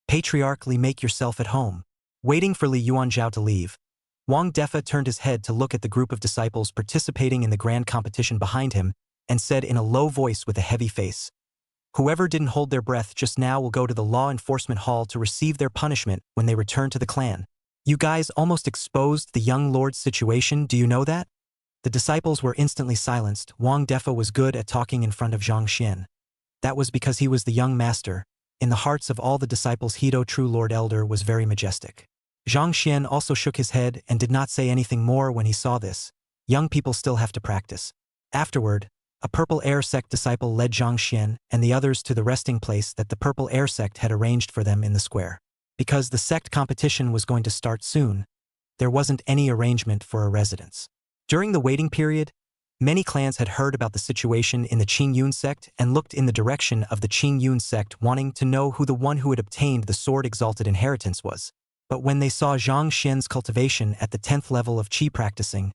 Speaker 2: Patriarch Li, make yourself at home. Waiting for Li Yuanzhao to leave, Wang Defa turned his head to look at the group of disciples participating in the grand competition behind him and said in a low voice with a heavy face, "Whoever didn't hold their breath just now will go to the law enforcement hall to receive their punishment when they return to the clan. You guys almost exposed the young lord's situation, do you know that?" The disciples were instantly silenced. Wang Defa was good at talking in front of Zhang Xian. That was because he was the young master. In the hearts of all the disciples, Hedo True Lord Elder was very majestic. Zhang Xian also shook his head and did not say anything more when he saw this. Young people still have to practice. Afterward, a Purple Air Sect disciple led Zhang Xian and the others to the resting place that the Purple Air Sect had arranged for them in the square. Because the sect competition was going to start soon, there wasn't any arrangement for a residence. During the waiting period, many clans had heard about the situation in the Qing Yun sect and looked in the direction of the Qing Yun sect, wanting to know who the one who had obtained the sword exalted inheritance was. But when they saw Zhang Xian's cultivation at the 10th level of Qi practicing,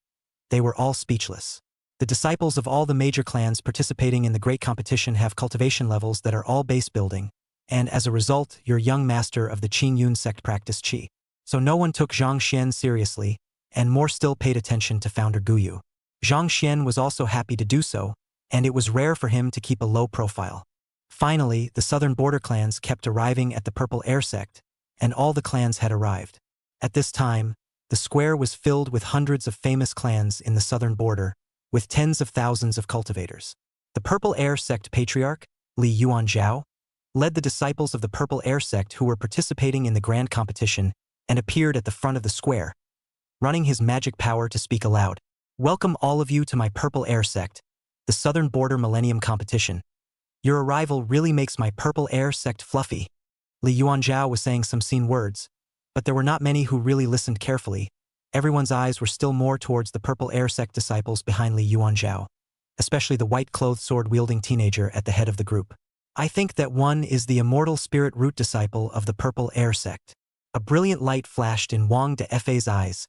Speaker 2: they were all speechless. The disciples of all the major clans participating in the great competition have cultivation levels that are all base building, and as a result, your young master of the Qing Yun sect practiced Qi. So no one took Zhang Xian seriously, and more still paid attention to founder Guyu. Zhang Xian was also happy to do so, and it was rare for him to keep a low profile. Finally, the southern border clans kept arriving at the Purple Air sect, and all the clans had arrived. At this time, the square was filled with hundreds of famous clans in the southern border, with tens of thousands of cultivators. The Purple Air sect patriarch, Li Yuanzhao, led the disciples of the Purple Air sect who were participating in the grand competition and appeared at the front of the square, running his magic power to speak aloud. "Welcome all of you to my Purple Air sect, the Southern Border Millennium Competition. Your arrival really makes my Purple Air sect fluffy." Li Yuanzhao was saying some seen words, but there were not many who really listened carefully. Everyone's eyes were still more towards the Purple Air sect disciples behind Li Yuanzhao, especially the white-clothed sword-wielding teenager at the head of the group. "I think that one is the immortal spirit root disciple of the Purple Air sect." A brilliant light flashed in Wang Defa's eyes.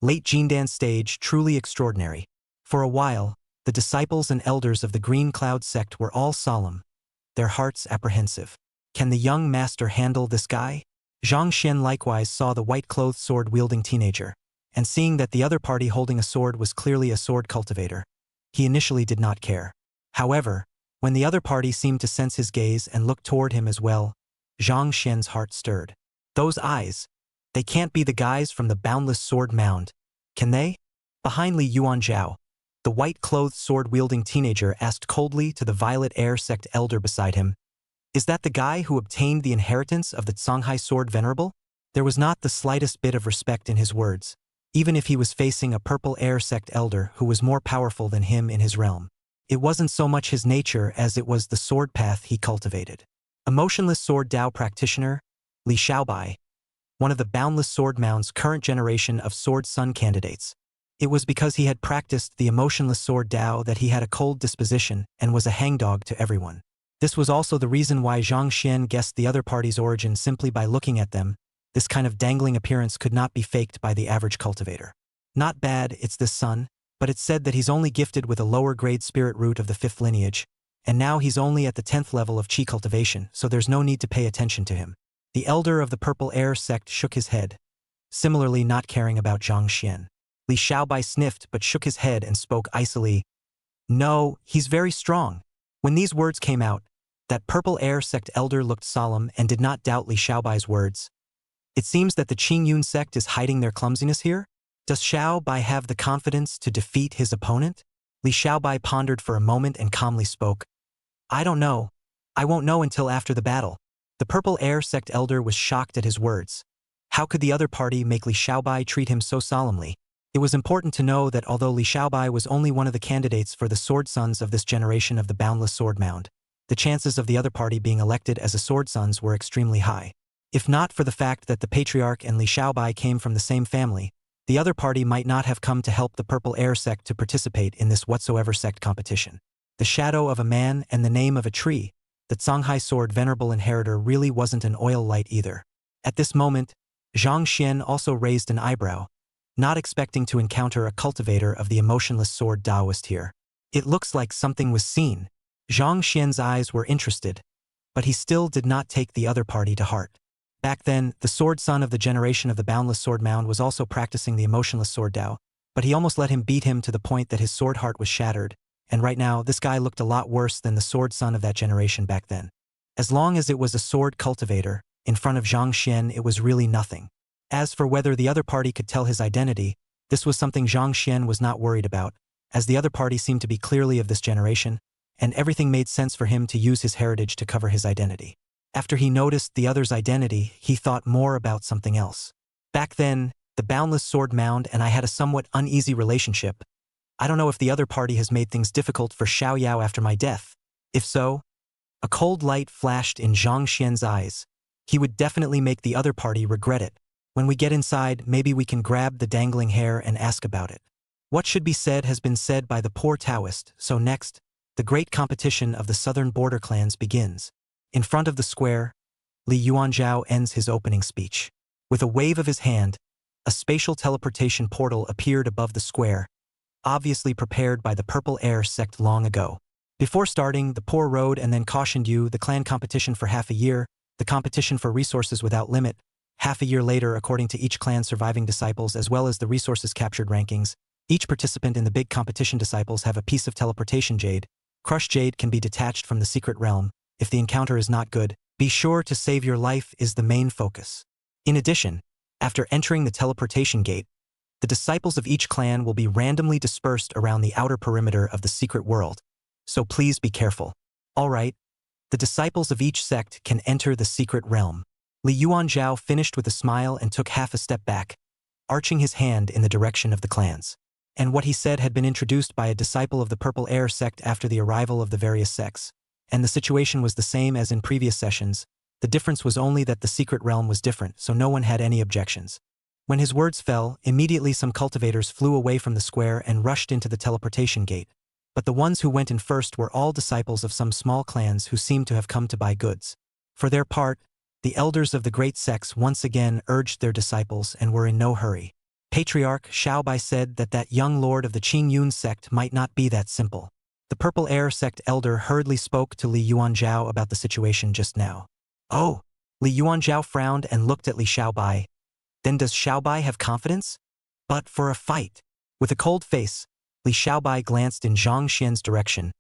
Speaker 2: Late Jindan stage, truly extraordinary. For a while, the disciples and elders of the Green Cloud sect were all solemn, their hearts apprehensive. Can the young master handle this guy? Zhang Xian likewise saw the white-clothed sword-wielding teenager, and seeing that the other party holding a sword was clearly a sword cultivator, he initially did not care. However, when the other party seemed to sense his gaze and looked toward him as well, Zhang Xian's heart stirred. Those eyes, they can't be the guys from the Boundless Sword Mound, can they? Behind Li Yuanzhao, the white-clothed sword-wielding teenager asked coldly to the Violet Air sect elder beside him, "Is that the guy who obtained the inheritance of the Songhai sword venerable?" There was not the slightest bit of respect in his words, even if he was facing a Purple Air sect elder who was more powerful than him in his realm. It wasn't so much his nature as it was the sword path he cultivated. A motionless sword Dao practitioner, Li Xiaobai, one of the Boundless Sword Mound's current generation of Sword Sun candidates. It was because he had practiced the emotionless sword Dao that he had a cold disposition and was a hangdog to everyone. This was also the reason why Zhang Xian guessed the other party's origin simply by looking at them. This kind of dangling appearance could not be faked by the average cultivator. Not bad, it's this son, but it's said that he's only gifted with a lower-grade spirit root of the 5th lineage, and now he's only at the 10th level of Qi cultivation, so there's no need to pay attention to him. The elder of the Purple Air sect shook his head, similarly not caring about Zhang Xian. Li Xiaobai sniffed but shook his head and spoke icily. "No, he's very strong." When these words came out, that Purple Air sect elder looked solemn and did not doubt Li Xiaobai's words. It seems that the Qing Yun sect is hiding their clumsiness here? Does Xiaobai have the confidence to defeat his opponent? Li Xiaobai pondered for a moment and calmly spoke. I don't know. I won't know until after the battle. The Purple Air Sect elder was shocked at his words. How could the other party make Li Xiaobai treat him so solemnly? It was important to know that although Li Xiaobai was only one of the candidates for the Sword Sons of this generation of the Boundless Sword Mound, the chances of the other party being elected as a Sword Sons were extremely high. If not for the fact that the Patriarch and Li Xiaobai came from the same family, the other party might not have come to help the Purple Air Sect to participate in this whatsoever sect competition. The shadow of a man and the name of a tree, the Songhai Sword Venerable Inheritor really wasn't an oil light either. At this moment, Zhang Xian also raised an eyebrow, not expecting to encounter a cultivator of the emotionless sword Taoist here. It looks like something was seen. Zhang Xian's eyes were interested, but he still did not take the other party to heart. Back then, the sword son of the generation of the Boundless Sword Mound was also practicing the emotionless sword Dao, but he almost let him beat him to the point that his sword heart was shattered, and right now this guy looked a lot worse than the sword son of that generation back then. As long as it was a sword cultivator, in front of Zhang Xian it was really nothing. As for whether the other party could tell his identity, this was something Zhang Xian was not worried about, as the other party seemed to be clearly of this generation, and everything made sense for him to use his heritage to cover his identity. After he noticed the other's identity, he thought more about something else. Back then, the Boundless Sword Mound and I had a somewhat uneasy relationship. I don't know if the other party has made things difficult for Xiao Yao after my death. If so, a cold light flashed in Zhang Xian's eyes. He would definitely make the other party regret it. When we get inside, maybe we can grab the dangling hair and ask about it. What should be said has been said by the poor Taoist, so next, the great competition of the southern border clans begins. In front of the square, Li Yuanzhao ends his opening speech. With a wave of his hand, a spatial teleportation portal appeared above the square, obviously prepared by the Purple Air Sect long ago. Before starting, the poor road and then cautioned you the clan competition for half a year, the competition for resources without limit, half a year later according to each clan's surviving disciples as well as the resources captured rankings. Each participant in the big competition disciples have a piece of teleportation jade. Crushed jade can be detached from the secret realm. If the encounter is not good, be sure to save your life is the main focus. In addition, after entering the teleportation gate, the disciples of each clan will be randomly dispersed around the outer perimeter of the secret world, so please be careful. Alright, the disciples of each sect can enter the secret realm. Li Yuanzhao finished with a smile and took half a step back, arching his hand in the direction of the clans. And what he said had been introduced by a disciple of the Purple Air Sect after the arrival of the various sects. And the situation was the same as in previous sessions. The difference was only that the secret realm was different, so no one had any objections. When his words fell, immediately some cultivators flew away from the square and rushed into the teleportation gate. But the ones who went in first were all disciples of some small clans who seemed to have come to buy goods. For their part, the elders of the great sects once again urged their disciples and were in no hurry. Patriarch Xiaobai said that that young lord of the Qingyun sect might not be that simple. The Purple Air Sect elder hurriedly spoke to Li Yuanzhao about the situation just now. Oh! Li Yuanzhao frowned and looked at Li Xiaobai. Then does Xiaobai have confidence? But for a fight. With a cold face, Li Xiaobai glanced in Zhang Xian's direction,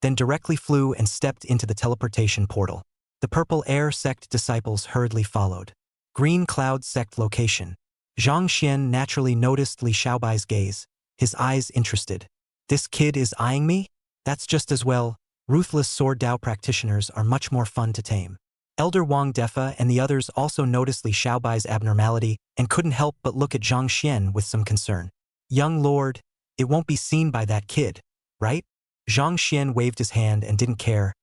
Speaker 2: then directly flew and stepped into the teleportation portal. The Purple Air Sect disciples hurriedly followed. Green Cloud Sect location. Zhang Xian naturally noticed Li Xiaobai's gaze, his eyes interested. This kid is eyeing me? That's just as well. Ruthless Sword Dao practitioners are much more fun to tame. Elder Wang Defa and the others also noticed Li Xiaobai's abnormality and couldn't help but look at Zhang Xian with some concern. Young lord, it won't be seen by that kid, right? Zhang Xian waved his hand and didn't care.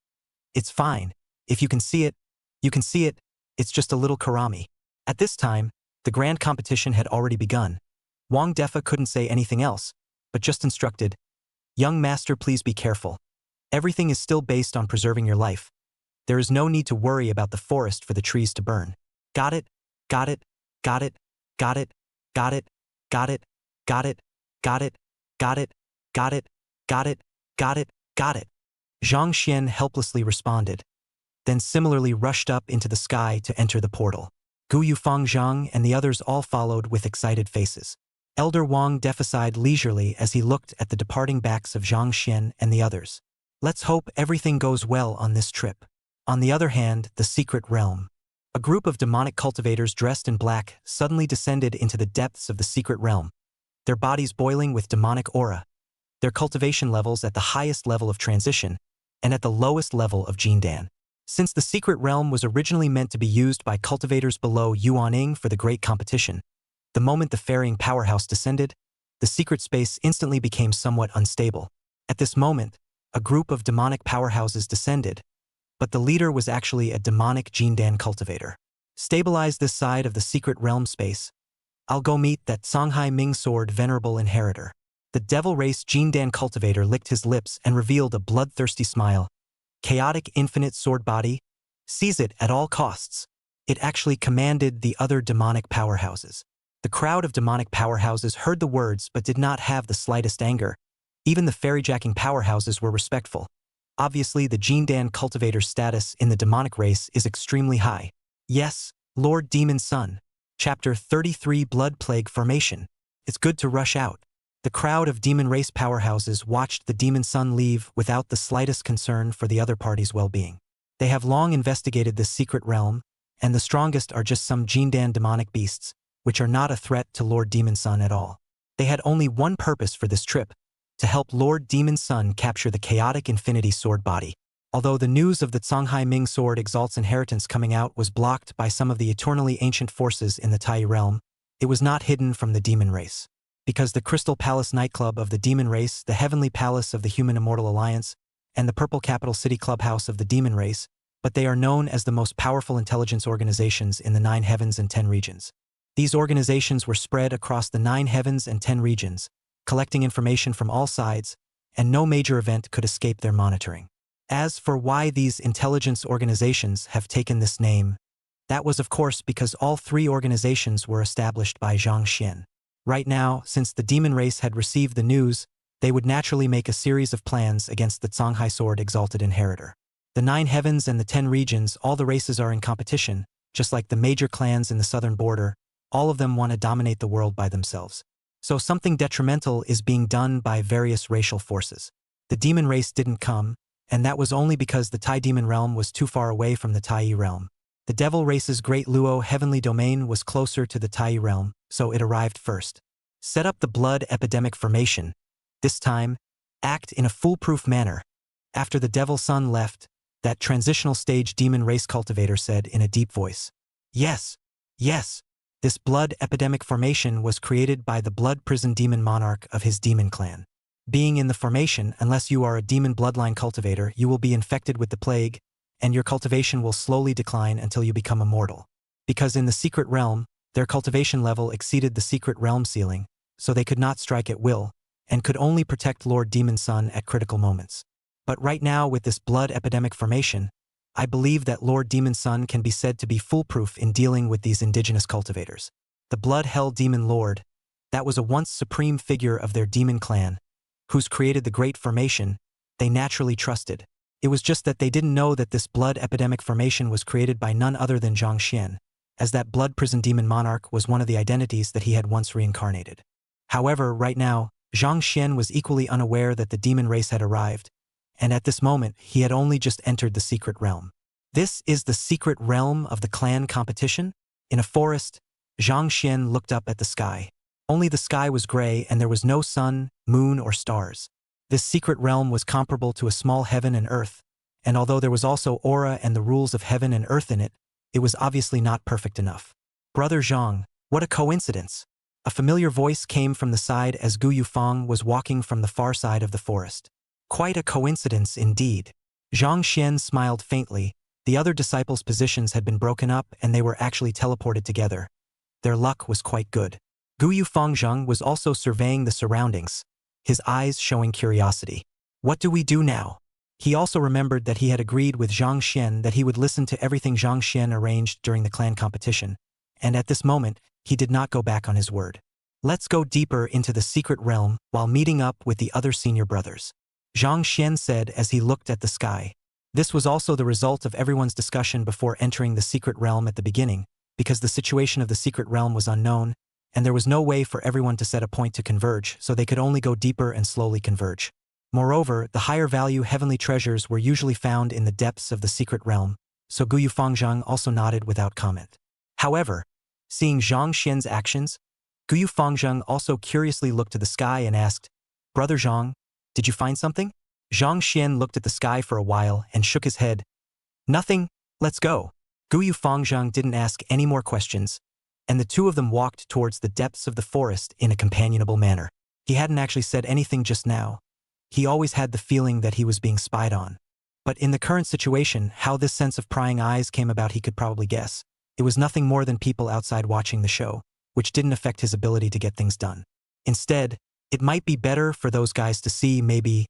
Speaker 2: It's fine. If you can see it, you can see it. It's just a little karami. At this time, the grand competition had already begun. Wang Defa couldn't say anything else, but just instructed, young master, please be careful. Everything is still based on preserving your life. There is no need to worry about the forest for the trees to burn. Got it? Got it? Got it? Got it? Got it? Got it? Got it? Got it? Got it? Got it? Got it? Got it? Got it? Zhang Xian helplessly responded, then similarly rushed up into the sky to enter the portal. Gu Yufang Zhang and the others all followed with excited faces. Elder Wang Defa sighed leisurely as he looked at the departing backs of Zhang Xian and the others. Let's hope everything goes well on this trip. On the other hand, the secret realm. A group of demonic cultivators dressed in black suddenly descended into the depths of the secret realm. their bodies boiling with demonic aura, their cultivation levels at the highest level of transition, and at the lowest level of Jindan. Since the secret realm was originally meant to be used by cultivators below Yuaning for the great competition, the moment the ferrying powerhouse descended, the secret space instantly became somewhat unstable. At this moment, a group of demonic powerhouses descended, but the leader was actually a demonic Jindan cultivator. Stabilize this side of the secret realm space. I'll go meet that Songhai Ming Sword venerable inheritor. The devil race Jindan cultivator licked his lips and revealed a bloodthirsty smile. Chaotic infinite sword body, seize it at all costs. It actually commanded the other demonic powerhouses. The crowd of demonic powerhouses heard the words but did not have the slightest anger. Even the fairyjacking powerhouses were respectful. Obviously, the Jindan cultivator's status in the demonic race is extremely high. Yes, Lord Demon Sun. Chapter 33 Blood Plague Formation. It's good to rush out. The crowd of demon race powerhouses watched the Demon Sun leave without the slightest concern for the other party's well-being. They have long investigated this secret realm, and the strongest are just some Jindan demonic beasts, which are not a threat to Lord Demon Sun at all. They had only one purpose for this trip, to help Lord Demon Sun capture the chaotic infinity sword body. Although the news of the Songhai Ming Sword Exalt's inheritance coming out was blocked by some of the eternally ancient forces in the Tai realm, it was not hidden from the demon race. Because the Crystal Palace nightclub of the demon race, the Heavenly Palace of the Human Immortal Alliance, and the Purple Capital City Clubhouse of the demon race, but they are known as the most powerful intelligence organizations in the 9 heavens and 10 regions. These organizations were spread across the 9 heavens and 10 regions, collecting information from all sides, and no major event could escape their monitoring. As for why these intelligence organizations have taken this name, that was of course because all 3 organizations were established by Zhang Xian. Right now, since the demon race had received the news, they would naturally make a series of plans against the Songhai Sword Exalted Inheritor. The 9 heavens and the 10 regions, all the races are in competition, just like the major clans in the southern border. All of them want to dominate the world by themselves. So something detrimental is being done by various racial forces. The demon race didn't come, and that was only because the Tai demon realm was too far away from the Tai realm. The devil race's great Luo heavenly domain was closer to the Tai realm, so it arrived first. Set up the blood epidemic formation. This time, act in a foolproof manner. After the devil sun left, that transitional stage demon race cultivator said in a deep voice. Yes, yes. This blood epidemic formation was created by the blood prison demon monarch of his demon clan. Being in the formation, unless you are a demon bloodline cultivator, you will be infected with the plague, and your cultivation will slowly decline until you become immortal. Because in the secret realm, their cultivation level exceeded the secret realm ceiling, so they could not strike at will, and could only protect Lord Demon Sun at critical moments. But right now, with this blood epidemic formation, I believe that Lord Demon Sun can be said to be foolproof in dealing with these indigenous cultivators. The Blood Hell Demon Lord, that was a once supreme figure of their demon clan, who's created the great formation, they naturally trusted. It was just that they didn't know that this blood epidemic formation was created by none other than Zhang Xian, as that blood prison demon monarch was one of the identities that he had once reincarnated. However, right now, Zhang Xian was equally unaware that the demon race had arrived, and at this moment, he had only just entered the secret realm. This is the secret realm of the clan competition? In a forest, Zhang Xian looked up at the sky. Only the sky was gray and there was no sun, moon, or stars. This secret realm was comparable to a small heaven and earth, and although there was also aura and the rules of heaven and earth in it, it was obviously not perfect enough. Brother Zhang, what a coincidence! A familiar voice came from the side as Gu Yufang was walking from the far side of the forest. Quite a coincidence indeed. Zhang Xian smiled faintly. The other disciples' positions had been broken up and they were actually teleported together. Their luck was quite good. Gu Yufang was also surveying the surroundings, his eyes showing curiosity. What do we do now? He also remembered that he had agreed with Zhang Xian that he would listen to everything Zhang Xian arranged during the clan competition, and at this moment, he did not go back on his word. Let's go deeper into the secret realm while meeting up with the other senior brothers. Zhang Xian said as he looked at the sky. This was also the result of everyone's discussion before entering the secret realm at the beginning, because the situation of the secret realm was unknown, and there was no way for everyone to set a point to converge, so they could only go deeper and slowly converge. Moreover, the higher value heavenly treasures were usually found in the depths of the secret realm, so Gu Yufang also nodded without comment. However, seeing Zhang Xian's actions, Guyu Fangzheng also curiously looked to the sky and asked, Brother Zhang, did you find something? Zhang Xian looked at the sky for a while and shook his head. Nothing, let's go. Guyu Fangzheng didn't ask any more questions, and the two of them walked towards the depths of the forest in a companionable manner. He hadn't actually said anything just now. He always had the feeling that he was being spied on. But in the current situation, how this sense of prying eyes came about he could probably guess. It was nothing more than people outside watching the show, which didn't affect his ability to get things done. Instead, it might be better for those guys to see maybe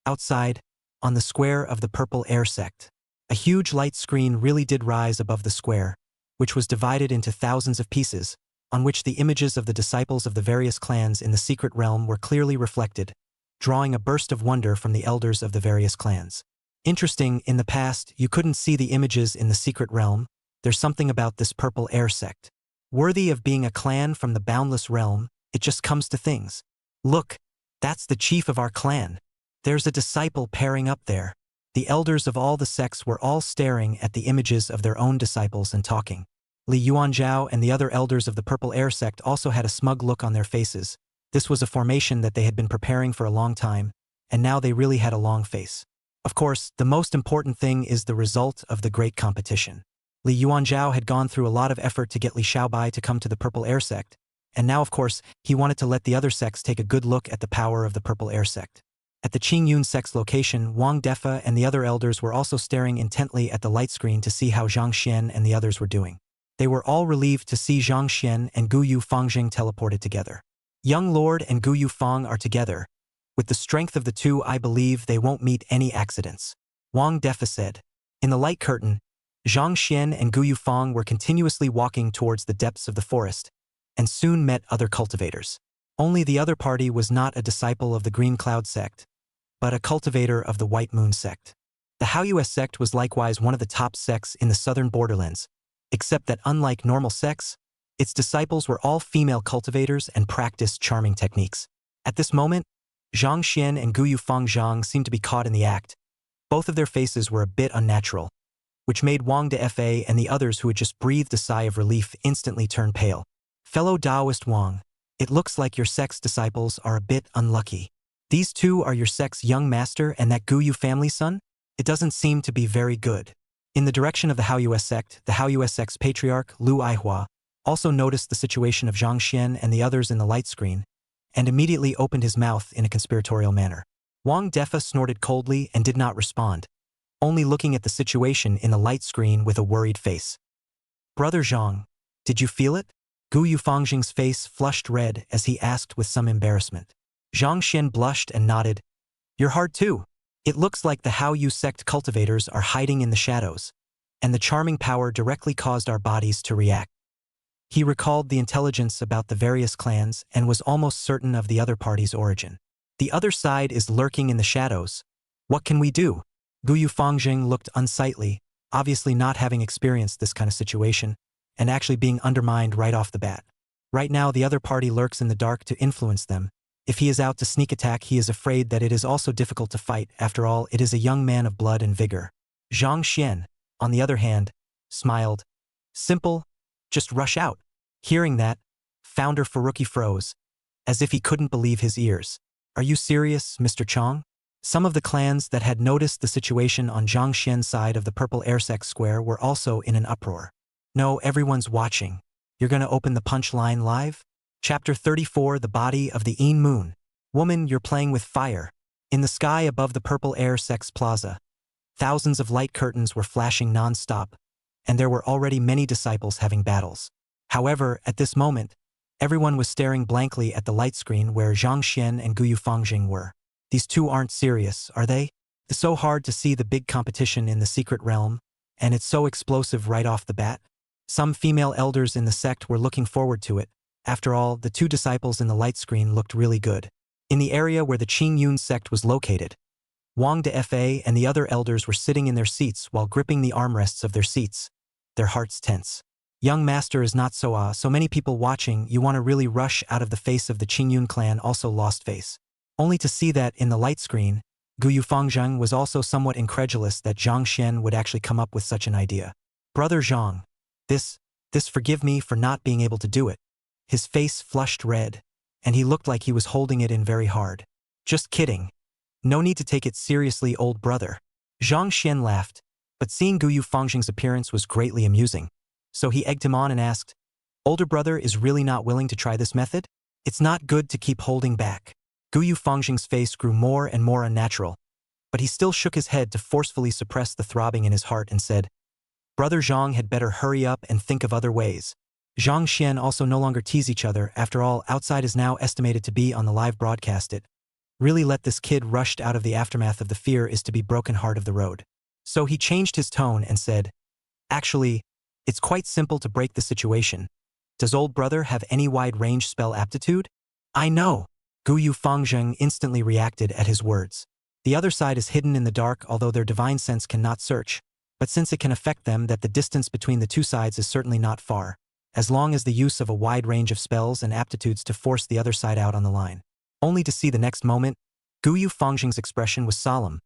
Speaker 2: outside, on the square of the purple air sect. A huge light screen really did rise above the square, which was divided into thousands of pieces, on which the images of the disciples of the various clans in the secret realm were clearly reflected, drawing a burst of wonder from the elders of the various clans. Interesting, in the past, you couldn't see the images in the secret realm. There's something about this purple air sect. Worthy of being a clan from the boundless realm, it just comes to things. Look, that's the chief of our clan. There's a disciple pairing up there. The elders of all the sects were all staring at the images of their own disciples and talking. Li Yuanzhao and the other elders of the purple air sect also had a smug look on their faces. This was a formation that they had been preparing for a long time, and now they really had a long face. Of course, the most important thing is the result of the great competition. Li Yuanzhao had gone through a lot of effort to get Li Xiaobai to come to the purple air sect, and now of course, he wanted to let the other sects take a good look at the power of the purple air sect. At the Qingyun sect's location, Wang Defa and the other elders were also staring intently at the light screen to see how Zhang Xian and the others were doing. They were all relieved to see Zhang Xian and Guyu Fangjing teleported together. Young Lord and Guyu Fang are together. With the strength of the two, I believe they won't meet any accidents. Wang Defa said. In the light curtain, Zhang Xian and Guyu Fang were continuously walking towards the depths of the forest, and soon met other cultivators. Only the other party was not a disciple of the Green Cloud sect, but a cultivator of the White Moon sect. The Haoyue sect was likewise one of the top sects in the southern borderlands, except that unlike normal sects, its disciples were all female cultivators and practiced charming techniques. At this moment, Zhang Xian and Guyu Fangzhang seemed to be caught in the act. Both of their faces were a bit unnatural, which made Wang Defa and the others who had just breathed a sigh of relief instantly turn pale. Fellow Taoist Wang, it looks like your sect's disciples are a bit unlucky. These two are your sect's young master and that Guyu family son? It doesn't seem to be very good. In the direction of the Haoyue sect, the Haoyue sect's patriarch, Lu Aihua, also noticed the situation of Zhang Xian and the others in the light screen, and immediately opened his mouth in a conspiratorial manner. Wang Defa snorted coldly and did not respond, only looking at the situation in the light screen with a worried face. Brother Zhang, did you feel it? Guyu Fangjing's face flushed red as he asked with some embarrassment. Zhang Xian blushed and nodded. You're hard too. It looks like the Haoyue sect cultivators are hiding in the shadows, and the charming power directly caused our bodies to react. He recalled the intelligence about the various clans and was almost certain of the other party's origin. The other side is lurking in the shadows. What can we do? Guyu Fangjing looked unsightly, obviously not having experienced this kind of situation, and actually being undermined right off the bat. Right now, the other party lurks in the dark to influence them. If he is out to sneak attack, he is afraid that it is also difficult to fight. After all, it is a young man of blood and vigor. Zhang Xian, on the other hand, smiled. Simple, just rush out. Hearing that, Founder Furuki froze, as if he couldn't believe his ears. Are you serious, Mr. Chong? Some of the clans that had noticed the situation on Zhang Xian's side of the purple airsect square were also in an uproar. No, everyone's watching. You're gonna open the punchline live? Chapter 34, The Body of the Een Moon. Woman, you're playing with fire. In the sky above the purple air sex plaza, thousands of light curtains were flashing non-stop, and there were already many disciples having battles. However, at this moment, everyone was staring blankly at the light screen where Zhang Xian and Guyu Fangjing were. These two aren't serious, are they? It's so hard to see the big competition in the secret realm, and it's so explosive right off the bat. Some female elders in the sect were looking forward to it. After all, the two disciples in the light screen looked really good. In the area where the Qingyun sect was located, Wang Defa and the other elders were sitting in their seats while gripping the armrests of their seats, their hearts tense. Young master is not so many people watching, you want to really rush out of the face of the Qingyun clan also lost face. Only to see that in the light screen, Guyu Fangjing was also somewhat incredulous that Zhang Xian would actually come up with such an idea. Brother Zhang, this forgive me for not being able to do it. His face flushed red, and he looked like he was holding it in very hard. Just kidding. No need to take it seriously, old brother. Zhang Xian laughed, but seeing Gu Yufangxing's appearance was greatly amusing. So he egged him on and asked, "Older brother is really not willing to try this method? It's not good to keep holding back." Gu Yufangxing's face grew more and more unnatural, but he still shook his head to forcefully suppress the throbbing in his heart and said, "Brother Zhang had better hurry up and think of other ways." Zhang Xian also no longer tease each other. After all, outside is now estimated to be on the live broadcast. It really let this kid rushed out of the aftermath of the fear is to be broken heart of the road. So he changed his tone and said, "Actually, it's quite simple to break the situation. Does old brother have any wide-range spell aptitude?" "I know." Gu Yufangxing instantly reacted at his words. The other side is hidden in the dark, although their divine sense cannot search. But since it can affect them, that the distance between the two sides is certainly not far, as long as the use of a wide range of spells and aptitudes to force the other side out on the line. Only to see the next moment, Gu Yufangxing's expression was solemn.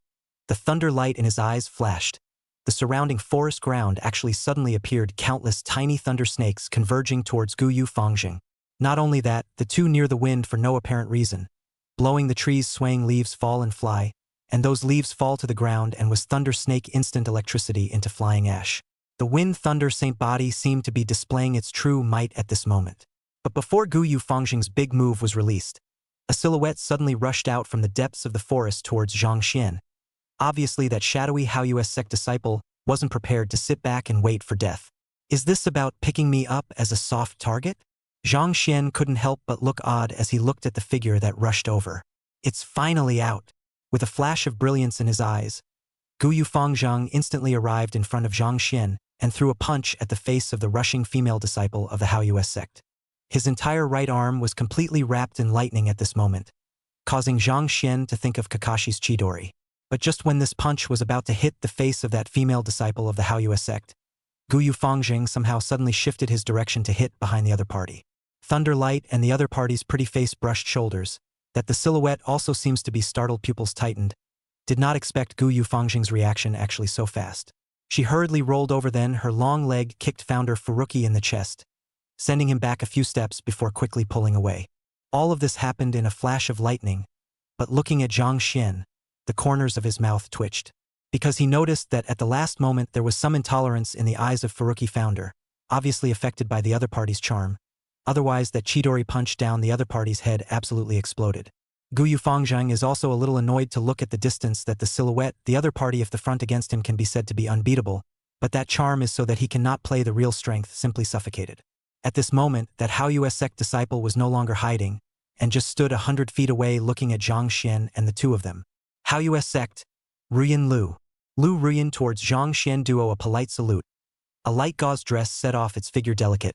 Speaker 2: The thunder light in his eyes flashed. The surrounding forest ground actually suddenly appeared countless tiny thunder snakes converging towards Gu Yufangxing. Not only that, the two near the wind for no apparent reason, blowing the trees, swaying leaves fall and fly, and those leaves fall to the ground and was thunder snake instant electricity into flying ash. The wind thunder saint body seemed to be displaying its true might at this moment. But before Gu Yufangxing's big move was released, a silhouette suddenly rushed out from the depths of the forest towards Zhang Xian. Obviously that shadowy Haoyue sect disciple wasn't prepared to sit back and wait for death. "Is this about picking me up as a soft target?" Zhang Xian couldn't help but look odd as he looked at the figure that rushed over. "It's finally out." With a flash of brilliance in his eyes, Gu Yufangxing instantly arrived in front of Zhang Xian and threw a punch at the face of the rushing female disciple of the Haoyue sect. His entire right arm was completely wrapped in lightning at this moment, causing Zhang Xian to think of Kakashi's Chidori. But just when this punch was about to hit the face of that female disciple of the Haoyue sect, Gu Yufangxing somehow suddenly shifted his direction to hit behind the other party. Thunderlight and the other party's pretty face brushed shoulders, that the silhouette also seems to be startled, pupils tightened. Did not expect Gu Yufangxing's reaction actually so fast. She hurriedly rolled over, then her long leg kicked founder Furuki in the chest, sending him back a few steps before quickly pulling away. All of this happened in a flash of lightning, but looking at Zhang Xian, the corners of his mouth twitched, because he noticed that at the last moment there was some intolerance in the eyes of Furuki founder, obviously affected by the other party's charm. Otherwise, that Chidori punch down the other party's head absolutely exploded. Gu Yufangxing is also a little annoyed to look at the distance that the silhouette, the other party if the front against him can be said to be unbeatable, but that charm is so that he cannot play the real strength, simply suffocated. At this moment, that Haoyue sect disciple was no longer hiding, and just stood 100 feet away looking at Zhang Xian and the two of them. Haoyue sect, Ruyan Lu. Lu Ruyan towards Zhang Xian duo a polite salute. A light gauze dress set off its figure delicate.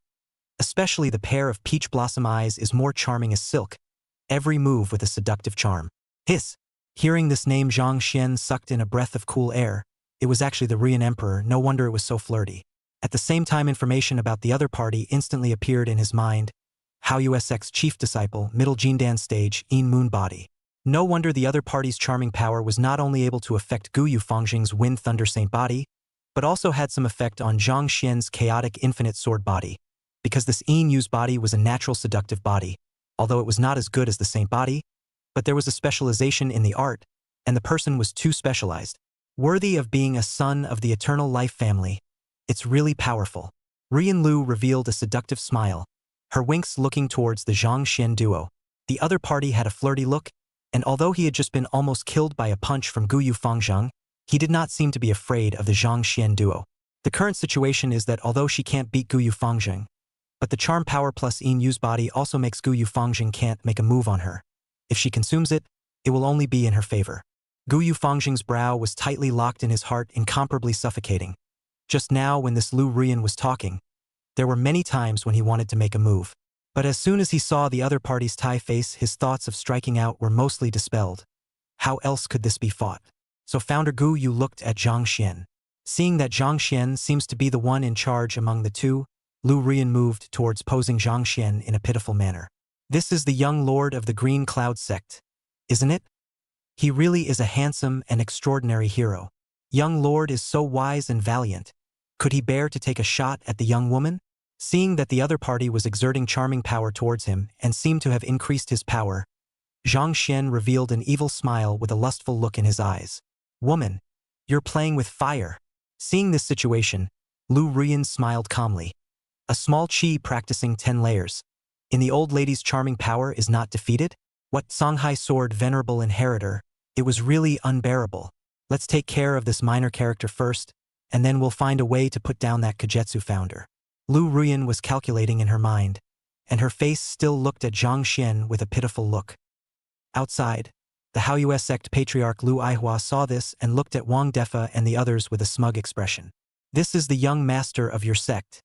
Speaker 2: Especially the pair of peach blossom eyes is more charming as silk, every move with a seductive charm. Hiss! Hearing this name, Zhang Xian sucked in a breath of cool air. It was actually the Ruyan emperor, no wonder it was so flirty. At the same time, information about the other party instantly appeared in his mind. Haoyue sect's chief disciple, middle Jindan stage, In Moon body. No wonder the other party's charming power was not only able to affect Gu Yufangxing's Wind Thunder Saint body, but also had some effect on Zhang Xian's chaotic infinite sword body. Because this In Yu's body was a natural seductive body, although it was not as good as the saint body, but there was a specialization in the art, and the person was too specialized. Worthy of being a son of the eternal life family. It's really powerful. Ruyan Lu revealed a seductive smile, her winks looking towards the Zhang Xian duo. The other party had a flirty look, and although he had just been almost killed by a punch from Gu Yufangxing, he did not seem to be afraid of the Zhang Xian duo. The current situation is that although she can't beat Gu Yufangxing, but the charm power plus In Yu's body also makes Gu Yufangxing can't make a move on her. If she consumes it, it will only be in her favor. Gu Yufangxing's brow was tightly locked in his heart, incomparably suffocating. Just now when this Lu Ruyan was talking, there were many times when he wanted to make a move. But as soon as he saw the other party's Thai face, his thoughts of striking out were mostly dispelled. How else could this be fought? So founder Gu Yu looked at Zhang Xian. Seeing that Zhang Xian seems to be the one in charge among the two, Lu Ruyan moved towards posing Zhang Xian in a pitiful manner. This is the young lord of the Green Cloud sect, isn't it? He really is a handsome and extraordinary hero. Young lord is so wise and valiant. Could he bear to take a shot at the young woman? Seeing that the other party was exerting charming power towards him and seemed to have increased his power, Zhang Xian revealed an evil smile with a lustful look in his eyes. Woman, you're playing with fire. Seeing this situation, Lu Ruyan smiled calmly. A small chi practicing 10 layers. In the old lady's charming power is not defeated? What Songhai sword venerable inheritor, it was really unbearable. Let's take care of this minor character first, and then we'll find a way to put down that Kagetsu founder. Lu Ruyan was calculating in her mind, and her face still looked at Zhang Xian with a pitiful look. Outside, the Haoyue sect patriarch Lu Aihua saw this and looked at Wang Defa and the others with a smug expression. This is the young master of your sect.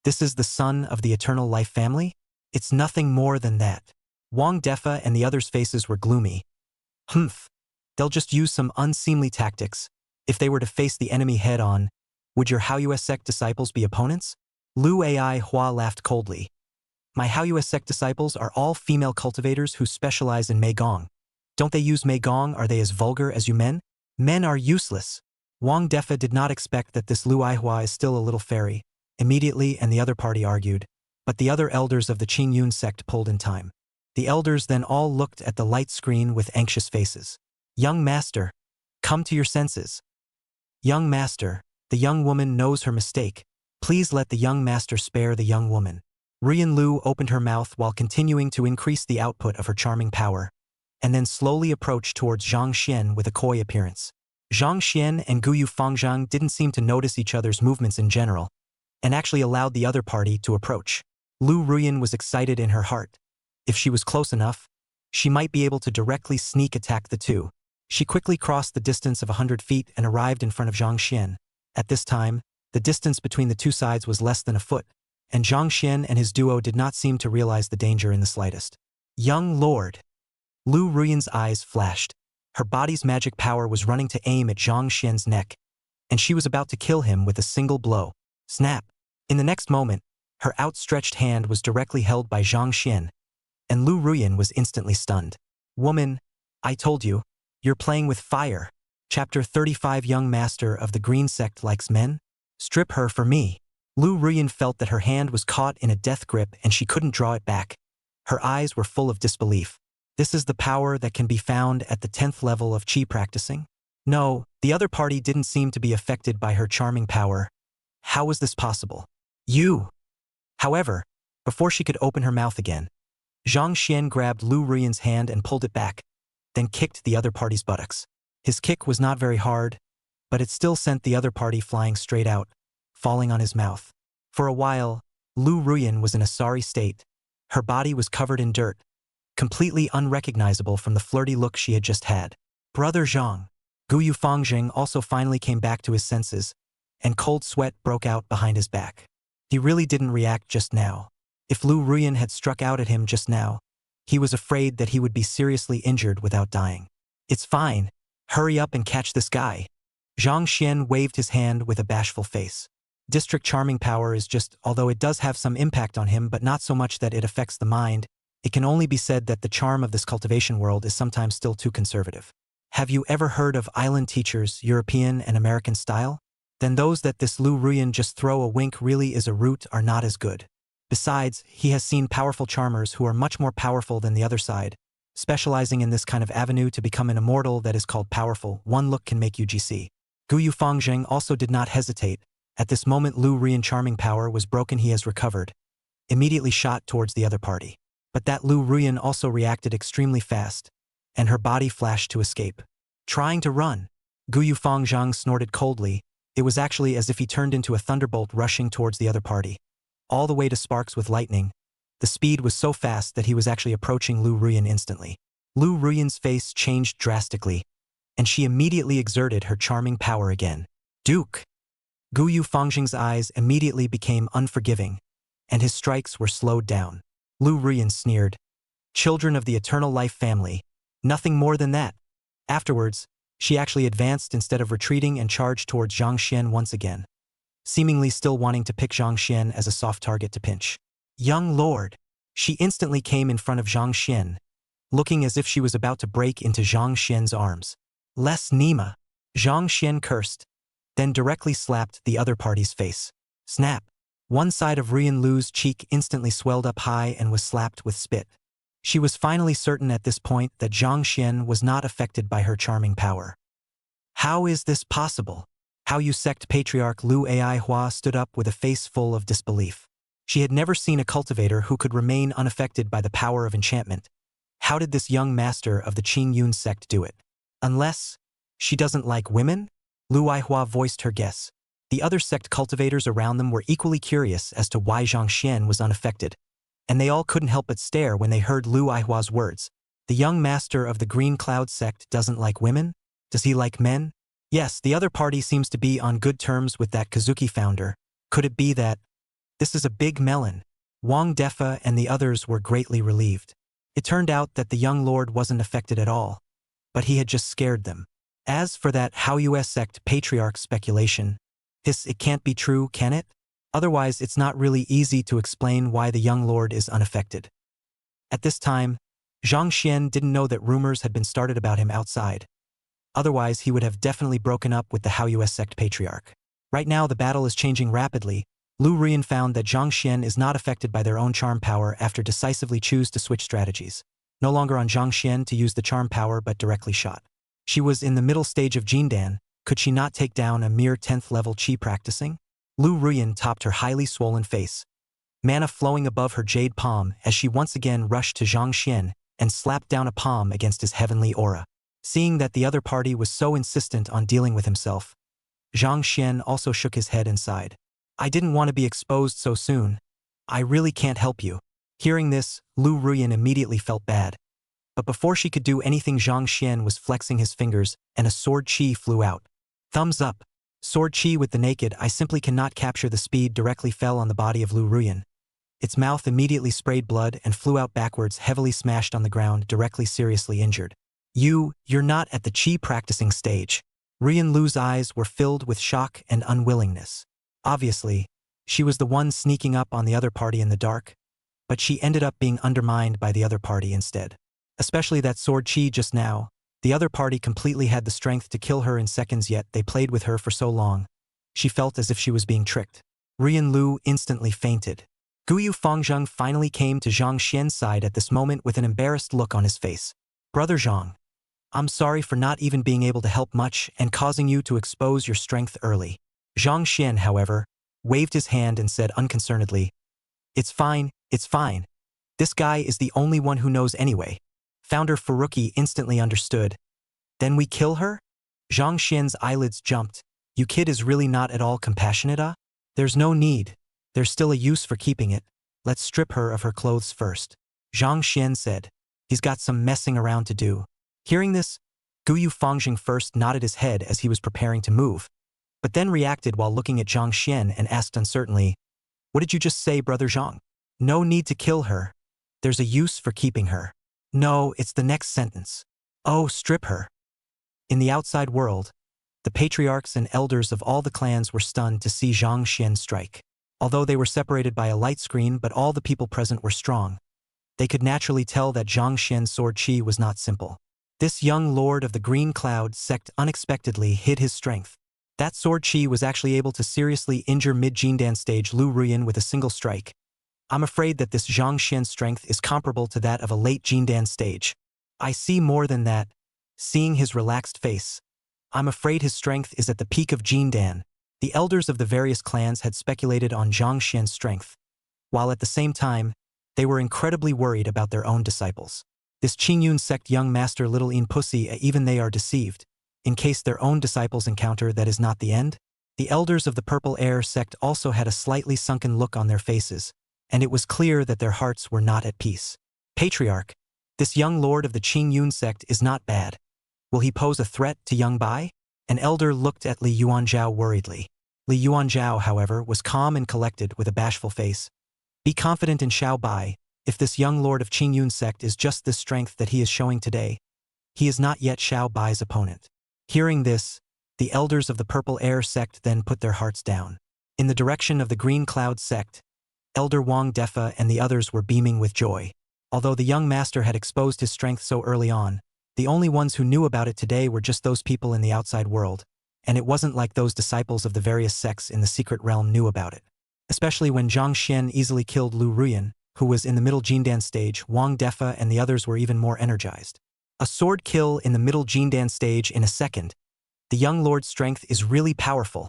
Speaker 2: This is the son of the eternal life family? It's nothing more than that. Wang Defa and the others' faces were gloomy. Humph. They'll just use some unseemly tactics. If they were to face the enemy head-on, would your Haoyue sect disciples be opponents? Lu Aihua laughed coldly. My Haoyue sect disciples are all female cultivators who specialize in Meigong. Don't they use Meigong? Are they as vulgar as you men? Men are useless. Wang Defa did not expect that this Lu Aihua is still a little fairy. Immediately, and the other party argued, but the other elders of the Qingyun sect pulled in time. The elders then all looked at the light screen with anxious faces. Young master, come to your senses. Young master, the young woman knows her mistake. Please let the young master spare the young woman. Ruyan Lu opened her mouth while continuing to increase the output of her charming power, and then slowly approached towards Zhang Xian with a coy appearance. Zhang Xian and Guyu Fangzhang didn't seem to notice each other's movements in general, and actually allowed the other party to approach. Lu Ruyan was excited in her heart. If she was close enough, she might be able to directly sneak attack the two. She quickly crossed the distance of 100 feet and arrived in front of Zhang Xian. At this time, the distance between the two sides was less than a foot, and Zhang Xian and his duo did not seem to realize the danger in the slightest. Young lord. Lu Ruyan's eyes flashed. Her body's magic power was running to aim at Zhang Xian's neck, and she was about to kill him with a single blow. Snap! In the next moment, her outstretched hand was directly held by Zhang Xian, and Lu Ruyan was instantly stunned. Woman, I told you, you're playing with fire. Chapter 35 Young Master of the Green Sect likes men? Strip her for me. Lu Ruyan felt that her hand was caught in a death grip and she couldn't draw it back. Her eyes were full of disbelief. This is the power that can be found at the 10th level of Qi practicing? No, the other party didn't seem to be affected by her charming power. How was this possible? You! However, before she could open her mouth again, Zhang Xian grabbed Lu Ruyan's hand and pulled it back, then kicked the other party's buttocks. His kick was not very hard, but it still sent the other party flying straight out, falling on his mouth. For a while, Lu Ruyan was in a sorry state. Her body was covered in dirt, completely unrecognizable from the flirty look she had just had. Brother Zhang. Guyu Fangzheng also finally came back to his senses, and cold sweat broke out behind his back. He really didn't react just now. If Lu Ruyan had struck out at him just now, he was afraid that he would be seriously injured without dying. It's fine. Hurry up and catch this guy. Zhang Xian waved his hand with a bashful face. District charming power is just, although it does have some impact on him but not so much that it affects the mind, it can only be said that the charm of this cultivation world is sometimes still too conservative. Have you ever heard of island teachers, European and American style? Then those that this Lu Ruyan just throw a wink really is a root are not as good. Besides, he has seen powerful charmers who are much more powerful than the other side, specializing in this kind of avenue to become an immortal that is called powerful. One look can make you GC. Guyu Fangzheng also did not hesitate. At this moment Lu Ruyan's charming power was broken. He has recovered. Immediately shot towards the other party. But that Lu Ruyan also reacted extremely fast, and her body flashed to escape. Trying to run. Guyu Fangzheng snorted coldly. It was actually as if he turned into a thunderbolt rushing towards the other party. All the way to sparks with lightning. The speed was so fast that he was actually approaching Lu Ruyan instantly. Lu Ruyan's face changed drastically, and she immediately exerted her charming power again. Duke! Guyu Fangzheng's eyes immediately became unforgiving, and his strikes were slowed down. Lu Ruyan sneered. Children of the eternal life family. Nothing more than that. Afterwards, she actually advanced instead of retreating and charged towards Zhang Xian once again, seemingly still wanting to pick Zhang Xian as a soft target to pinch. Young lord. She instantly came in front of Zhang Xian, looking as if she was about to break into Zhang Xian's arms. Less Nima. Zhang Xian cursed, then directly slapped the other party's face. Snap. One side of Rian Lu's cheek instantly swelled up high and was slapped with spit. She was finally certain at this point that Zhang Xian was not affected by her charming power. How is this possible? How you sect patriarch Lu Ai Hua stood up with a face full of disbelief. She had never seen a cultivator who could remain unaffected by the power of enchantment. How did this young master of the Qing Yun sect do it? Unless she doesn't like women? Lu Aihua voiced her guess. The other sect cultivators around them were equally curious as to why Zhang Xian was unaffected, and they all couldn't help but stare when they heard Lu Aihua's words. The young master of the Green Cloud sect doesn't like women? Does he like men? Yes, the other party seems to be on good terms with that Kazuki founder. Could it be that this is a big melon? Wang Defa and the others were greatly relieved. It turned out that the young lord wasn't affected at all, but he had just scared them. As for that Haoyue sect patriarch speculation, it can't be true, can it? Otherwise, it's not really easy to explain why the young lord is unaffected. At this time, Zhang Xian didn't know that rumors had been started about him outside. Otherwise, he would have definitely broken up with the Haoyue sect patriarch. Right now, the battle is changing rapidly. Lu Rian found that Zhang Xian is not affected by their own charm power after decisively choose to switch strategies. No longer on Zhang Xian to use the charm power but directly shot. She was in the middle stage of Jindan. Could she not take down a mere 10th level chi practicing? Lu Ruyan topped her highly swollen face, mana flowing above her jade palm as she once again rushed to Zhang Xian and slapped down a palm against his heavenly aura. Seeing that the other party was so insistent on dealing with himself, Zhang Xian also shook his head and sighed. I didn't want to be exposed so soon. I really can't help you. Hearing this, Lu Ruyan immediately felt bad. But before she could do anything, Zhang Xian was flexing his fingers and a sword chi flew out. Thumbs up. Sword chi with the naked I simply cannot capture the speed directly fell on the body of Lu Ruyan. Its mouth immediately sprayed blood and flew out backwards, heavily smashed on the ground, directly seriously injured. You're not at the chi practicing stage. Rian Lu's eyes were filled with shock and unwillingness. Obviously, she was the one sneaking up on the other party in the dark, but she ended up being undermined by the other party instead. Especially that sword chi just now. The other party completely had the strength to kill her in seconds, yet they played with her for so long. She felt as if she was being tricked. Rian Lu instantly fainted. Guyu Fangzheng finally came to Zhang Xian's side at this moment with an embarrassed look on his face. Brother Zhang, I'm sorry for not even being able to help much and causing you to expose your strength early. Zhang Xian, however, waved his hand and said unconcernedly, It's fine, it's fine. This guy is the only one who knows anyway. Founder Furuki instantly understood. Then we kill her? Zhang Xian's eyelids jumped. You kid is really not at all compassionate, ah? There's no need. There's still a use for keeping it. Let's strip her of her clothes first. Zhang Xian said. He's got some messing around to do. Hearing this, Guyu Fangzheng first nodded his head as he was preparing to move, but then reacted while looking at Zhang Xian and asked uncertainly, What did you just say, Brother Zhang? No need to kill her. There's a use for keeping her. No, it's the next sentence. Oh, strip her. In the outside world, the patriarchs and elders of all the clans were stunned to see Zhang Xian strike. Although they were separated by a light screen, but all the people present were strong. They could naturally tell that Zhang Xian's sword chi was not simple. This young lord of the Green Cloud sect unexpectedly hid his strength. That sword chi was actually able to seriously injure mid-Jindan stage Lu Ruyan with a single strike. I'm afraid that this Zhang Xian's strength is comparable to that of a late Jindan stage. I see more than that. Seeing his relaxed face, I'm afraid his strength is at the peak of Jindan. The elders of the various clans had speculated on Zhang Xian's strength, while at the same time, they were incredibly worried about their own disciples. This Qingyun sect young master little in pussy, even they are deceived. In case their own disciples encounter that is not the end. The elders of the Purple Air sect also had a slightly sunken look on their faces, and it was clear that their hearts were not at peace. Patriarch, this young lord of the Qingyun sect is not bad. Will he pose a threat to young Bai? An elder looked at Li Yuanzhao worriedly. Li Yuanzhao, however, was calm and collected with a bashful face. Be confident in Xiao Bai. If this young lord of Qingyun sect is just this strength that he is showing today, he is not yet Xiao Bai's opponent. Hearing this, the elders of the Purple Air sect then put their hearts down. In the direction of the Green Cloud sect, Elder Wang Defa and the others were beaming with joy. Although the young master had exposed his strength so early on, the only ones who knew about it today were just those people in the outside world, and it wasn't like those disciples of the various sects in the secret realm knew about it. especially when Zhang Xian easily killed Lu Ruyan, who was in the middle Jindan stage. Wang Defa and the others were even more energized. A sword kill in the middle Jindan stage in a second. The young lord's strength is really powerful.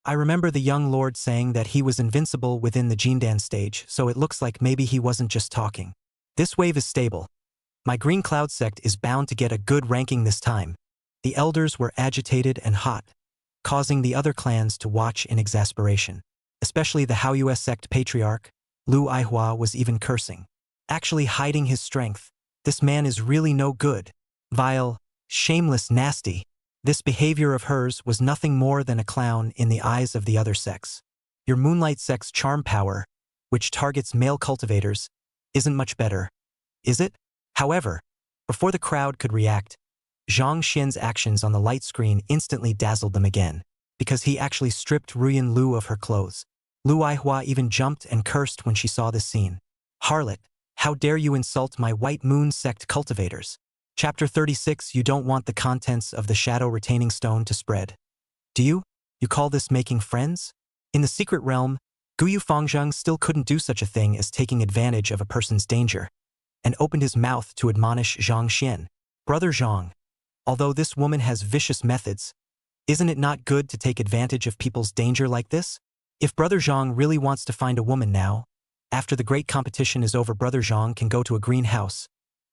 Speaker 2: I remember the young lord saying that he was invincible within the Jindan stage, so it looks like maybe he wasn't just talking. This wave is stable. My Green Cloud sect is bound to get a good ranking this time. The elders were agitated and hot, causing the other clans to watch in exasperation. Especially the Haoyue sect patriarch, Lu Aihua, was even cursing. Actually hiding his strength. This man is really no good. Vile, shameless, nasty. This behavior of hers was nothing more than a clown in the eyes of the other sects. Your Moonlight sect's charm power, which targets male cultivators, isn't much better, is it? However, before the crowd could react, Zhang Xian's actions on the light screen instantly dazzled them again, because he actually stripped Ruyan Lu of her clothes. Lu Aihua even jumped and cursed when she saw this scene. Harlot, how dare you insult my White Moon sect cultivators? Chapter 36. You don't want the contents of the shadow retaining stone to spread. Do you? You call this making friends? In the secret realm, Guyu Fangzheng still couldn't do such a thing as taking advantage of a person's danger, and opened his mouth to admonish Zhang Xian. Brother Zhang, although this woman has vicious methods, isn't it not good to take advantage of people's danger like this? If Brother Zhang really wants to find a woman now, after the great competition is over, Brother Zhang can go to a green house.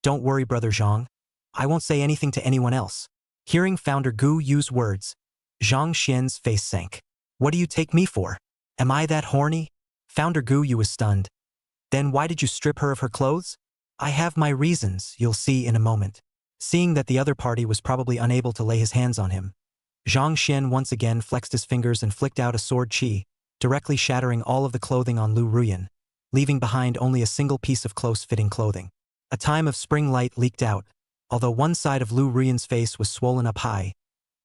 Speaker 2: Don't worry, Brother Zhang. I won't say anything to anyone else. Hearing Founder Gu use words, Zhang Xian's face sank. What do you take me for? Am I that horny? Founder Gu Yu was stunned. Then why did you strip her of her clothes? I have my reasons, you'll see in a moment. Seeing that the other party was probably unable to lay his hands on him, Zhang Xian once again flexed his fingers and flicked out a sword chi, directly shattering all of the clothing on Lu Ruyan, leaving behind only a single piece of close-fitting clothing. A time of spring light leaked out, although one side of Lu Ruyan's face was swollen up high,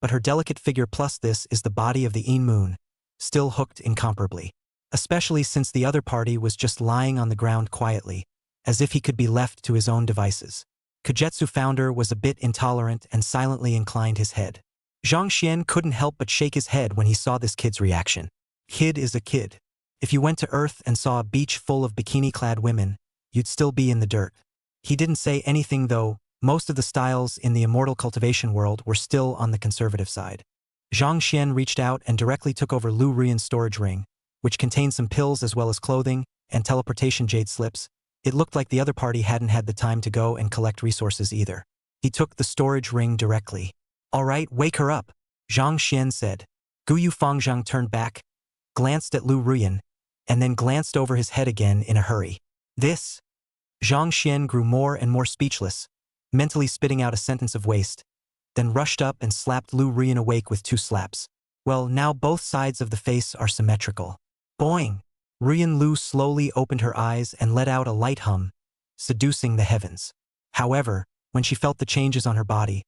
Speaker 2: but her delicate figure plus this is the body of the Yin Moon, still hooked incomparably. Especially since the other party was just lying on the ground quietly, as if he could be left to his own devices. Kagetsu founder was a bit intolerant and silently inclined his head. Zhang Xian couldn't help but shake his head when he saw this kid's reaction. Kid is a kid. If you went to Earth and saw a beach full of bikini-clad women, you'd still be in the dirt. He didn't say anything though. Most of the styles in the immortal cultivation world were still on the conservative side. Zhang Xian reached out and directly took over Lu Ruyan's storage ring, which contained some pills as well as clothing and teleportation jade slips. It looked like the other party hadn't had the time to go and collect resources either. He took the storage ring directly. All right, wake her up, Zhang Xian said. Guyu Fangzheng turned back, glanced at Lu Ruyan, and then glanced over his head again in a hurry. This? Zhang Xian grew more and more speechless, mentally spitting out a sentence of waste, then rushed up and slapped Lu Ruyan awake with 2 slaps. Well, now both sides of the face are symmetrical. Boing! Ruyan Lu slowly opened her eyes and let out a light hum, seducing the heavens. However, when she felt the changes on her body,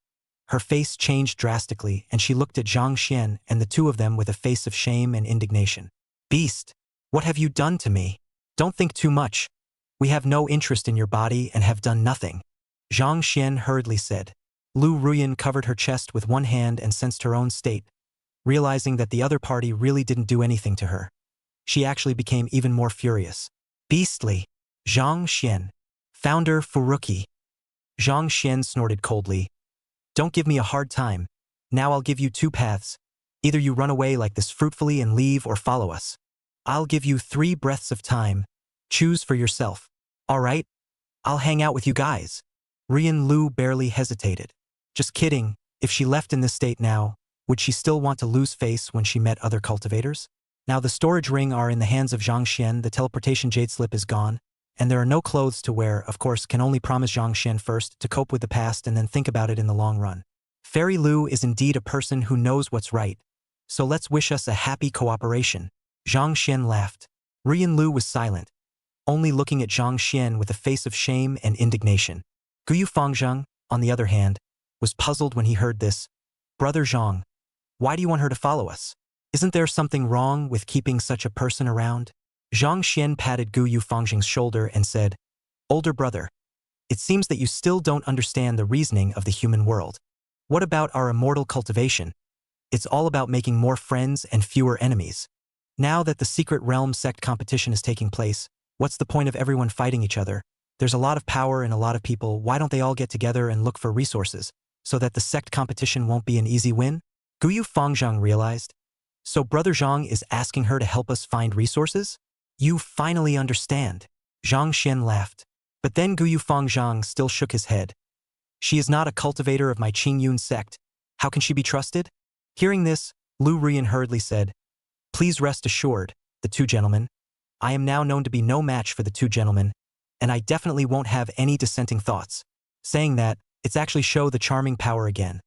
Speaker 2: her face changed drastically and she looked at Zhang Xian and the two of them with a face of shame and indignation. Beast! What have you done to me? Don't think too much. We have no interest in your body and have done nothing, Zhang Xian hurriedly said. Lu Ruyan covered her chest with one hand and sensed her own state, realizing that the other party really didn't do anything to her. She actually became even more furious. Beastly! Zhang Xian. Founder Furuki. Zhang Xian snorted coldly. Don't give me a hard time. Now I'll give you 2 paths. Either you run away like this fruitfully and leave or follow us. I'll give you 3 breaths of time. Choose for yourself. All right? I'll hang out with you guys. Ruyan Lu barely hesitated. Just kidding, if she left in this state now, would she still want to lose face when she met other cultivators? Now the storage ring are in the hands of Zhang Xian, the teleportation jade slip is gone, and there are no clothes to wear. Of course, can only promise Zhang Xian first to cope with the past and then think about it in the long run. Fairy Lu is indeed a person who knows what's right, so let's wish us a happy cooperation. Zhang Xian laughed. Ruyan Lu was silent, only looking at Zhang Xian with a face of shame and indignation. Guyu Fangzheng, on the other hand, was puzzled when he heard this. Brother Zhang, why do you want her to follow us? Isn't there something wrong with keeping such a person around? Zhang Xian patted Guyu Fangzheng's shoulder and said, Older brother, it seems that you still don't understand the reasoning of the human world. What about our immortal cultivation? It's all about making more friends and fewer enemies. Now that the secret realm sect competition is taking place, what's the point of everyone fighting each other? There's a lot of power and a lot of people, why don't they all get together and look for resources, so that the sect competition won't be an easy win? Guyu Fangzhang realized. So Brother Zhang is asking her to help us find resources? You finally understand. Zhang Xian laughed. But then Guyu Fangzhang still shook his head. She is not a cultivator of my Qingyun sect. How can she be trusted? Hearing this, Lu Ruyan hurriedly said, Please rest assured, the two gentlemen. I am now known to be no match for the two gentlemen, and I definitely won't have any dissenting thoughts. Saying that, it's actually show the charming power again.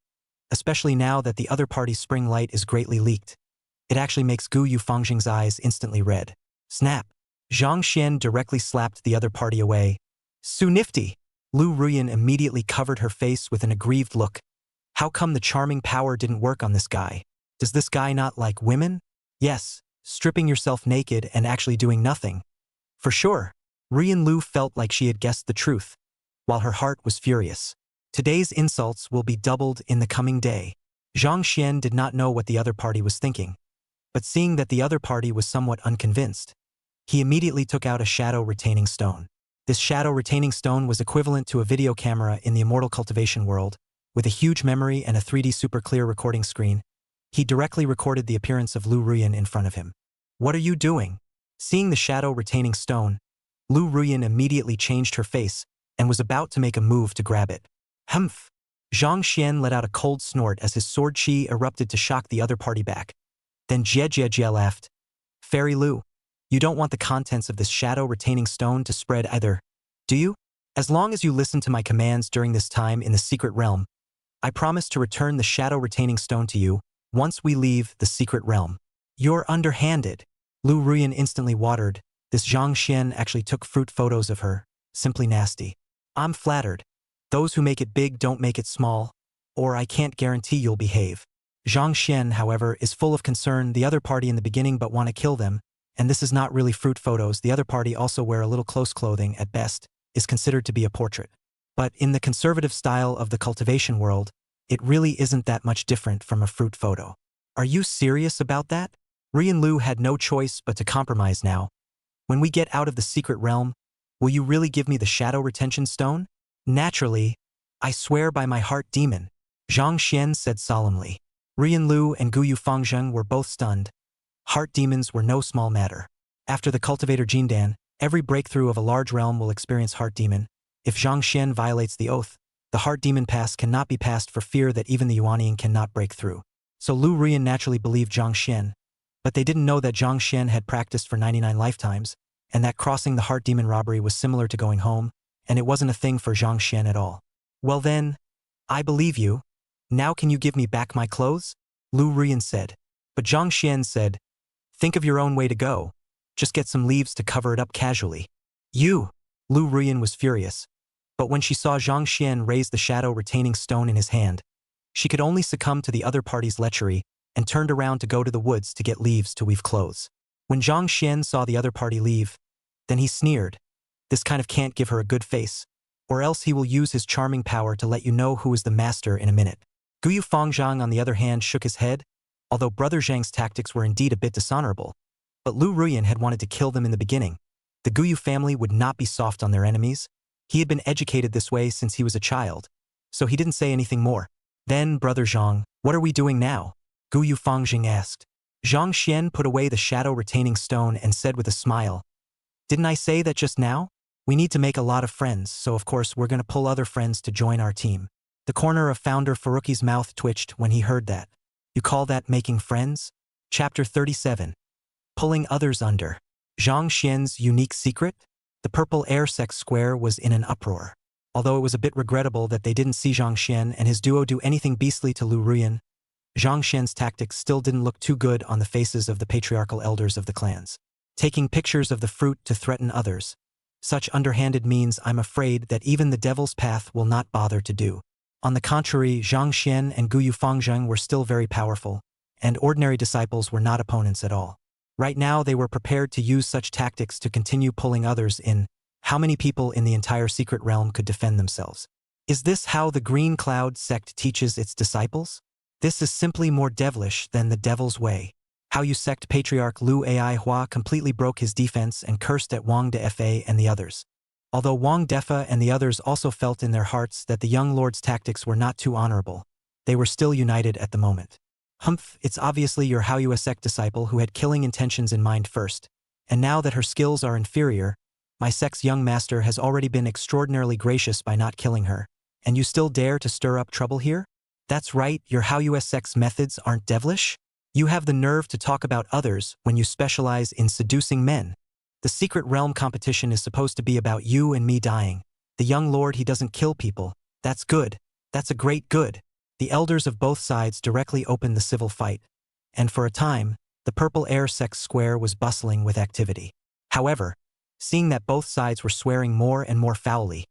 Speaker 2: Especially now that the other party's spring light is greatly leaked. It actually makes Gu Yufangxing's eyes instantly red. Snap! Zhang Xian directly slapped the other party away. Su nifty! Lu Ruyan immediately covered her face with an aggrieved look. How come the charming power didn't work on this guy? Does this guy not like women? Yes, stripping yourself naked and actually doing nothing. For sure. Ruyan Lu felt like she had guessed the truth, while her heart was furious. Today's insults will be doubled in the coming day. Zhang Xian did not know what the other party was thinking, but seeing that the other party was somewhat unconvinced, he immediately took out a shadow-retaining stone. This shadow-retaining stone was equivalent to a video camera in the immortal cultivation world, with a huge memory and a 3D super clear recording screen. He directly recorded the appearance of Lu Ruyan in front of him. What are you doing? Seeing the shadow-retaining stone, Lu Ruyan immediately changed her face and was about to make a move to grab it. Humph! Zhang Xian let out a cold snort as his sword chi erupted to shock the other party back. Then Jie laughed. Fairy Lu, you don't want the contents of this shadow-retaining stone to spread either, do you? As long as you listen to my commands during this time in the secret realm, I promise to return the shadow-retaining stone to you once we leave the secret realm. You're underhanded. Lu Ruyan instantly watered. This Zhang Xian actually took fruit photos of her. Simply nasty. I'm flattered. Those who make it big don't make it small, or I can't guarantee you'll behave. Zhang Xian, however, is full of concern the other party in the beginning but want to kill them, and this is not really fruit photos. The other party also wear a little close clothing at best, is considered to be a portrait. But in the conservative style of the cultivation world, it really isn't that much different from a fruit photo. Are you serious about that? Ruyan Lu had no choice but to compromise now. When we get out of the secret realm, will you really give me the shadow retention stone? Naturally, I swear by my heart demon, Zhang Xian said solemnly. Ruyan Lu and Gu Yufangzheng were both stunned. Heart demons were no small matter. After the cultivator Jindan, every breakthrough of a large realm will experience heart demon. If Zhang Xian violates the oath, the heart demon pass cannot be passed for fear that even the Yuanian cannot break through. So Lu Ruyan naturally believed Zhang Xian, but they didn't know that Zhang Xian had practiced for 99 lifetimes, and that crossing the heart demon robbery was similar to going home, and it wasn't a thing for Zhang Xian at all. Well then, I believe you. Now can you give me back my clothes? Lu Ruyan said. But Zhang Xian said, think of your own way to go. Just get some leaves to cover it up casually. You! Lu Ruyan was furious. But when she saw Zhang Xian raise the shadow-retaining stone in his hand, she could only succumb to the other party's lechery and turned around to go to the woods to get leaves to weave clothes. When Zhang Xian saw the other party leave, then he sneered. This kind of can't give her a good face, or else he will use his charming power to let you know who is the master in a minute. Gu Yufangzhang, on the other hand, shook his head, although Brother Zhang's tactics were indeed a bit dishonorable. But Lu Ruyan had wanted to kill them in the beginning. The Guyu family would not be soft on their enemies. He had been educated this way since he was a child, so he didn't say anything more. Then, Brother Zhang, what are we doing now? Gu Yufangzhang asked. Zhang Xian put away the shadow-retaining stone and said with a smile, didn't I say that just now? We need to make a lot of friends, so of course we're going to pull other friends to join our team. The corner of founder Faruqi's mouth twitched when he heard that. You call that making friends? Chapter 37. Pulling others under. Zhang Xian's unique secret? The purple air sex square was in an uproar. Although it was a bit regrettable that they didn't see Zhang Xian and his duo do anything beastly to Lu Ruyan, Zhang Xian's tactics still didn't look too good on the faces of the patriarchal elders of the clans. Taking pictures of the fruit to threaten others. Such underhanded means I'm afraid that even the devil's path will not bother to do. On the contrary, Zhang Xian and Gu Yufangzheng were still very powerful, and ordinary disciples were not opponents at all. Right now they were prepared to use such tactics to continue pulling others in. How many people in the entire secret realm could defend themselves? Is this how the Green Cloud sect teaches its disciples? This is simply more devilish than the devil's way. Hao sect patriarch Lu Ai Hua completely broke his defense and cursed at Wang Defa and the others. Although Wang Defa and the others also felt in their hearts that the young lord's tactics were not too honorable, they were still united at the moment. Humph, it's obviously your Hao sect disciple who had killing intentions in mind first, and now that her skills are inferior, my sect's young master has already been extraordinarily gracious by not killing her, and you still dare to stir up trouble here? That's right, your Hao sect's methods aren't devilish? You have the nerve to talk about others when you specialize in seducing men. The secret realm competition is supposed to be about you and me dying. The young lord, he doesn't kill people. That's good. That's a great good. The elders of both sides directly opened the civil fight, and for a time, the Purple Air Sex Square was bustling with activity. However, seeing that both sides were swearing more and more foully,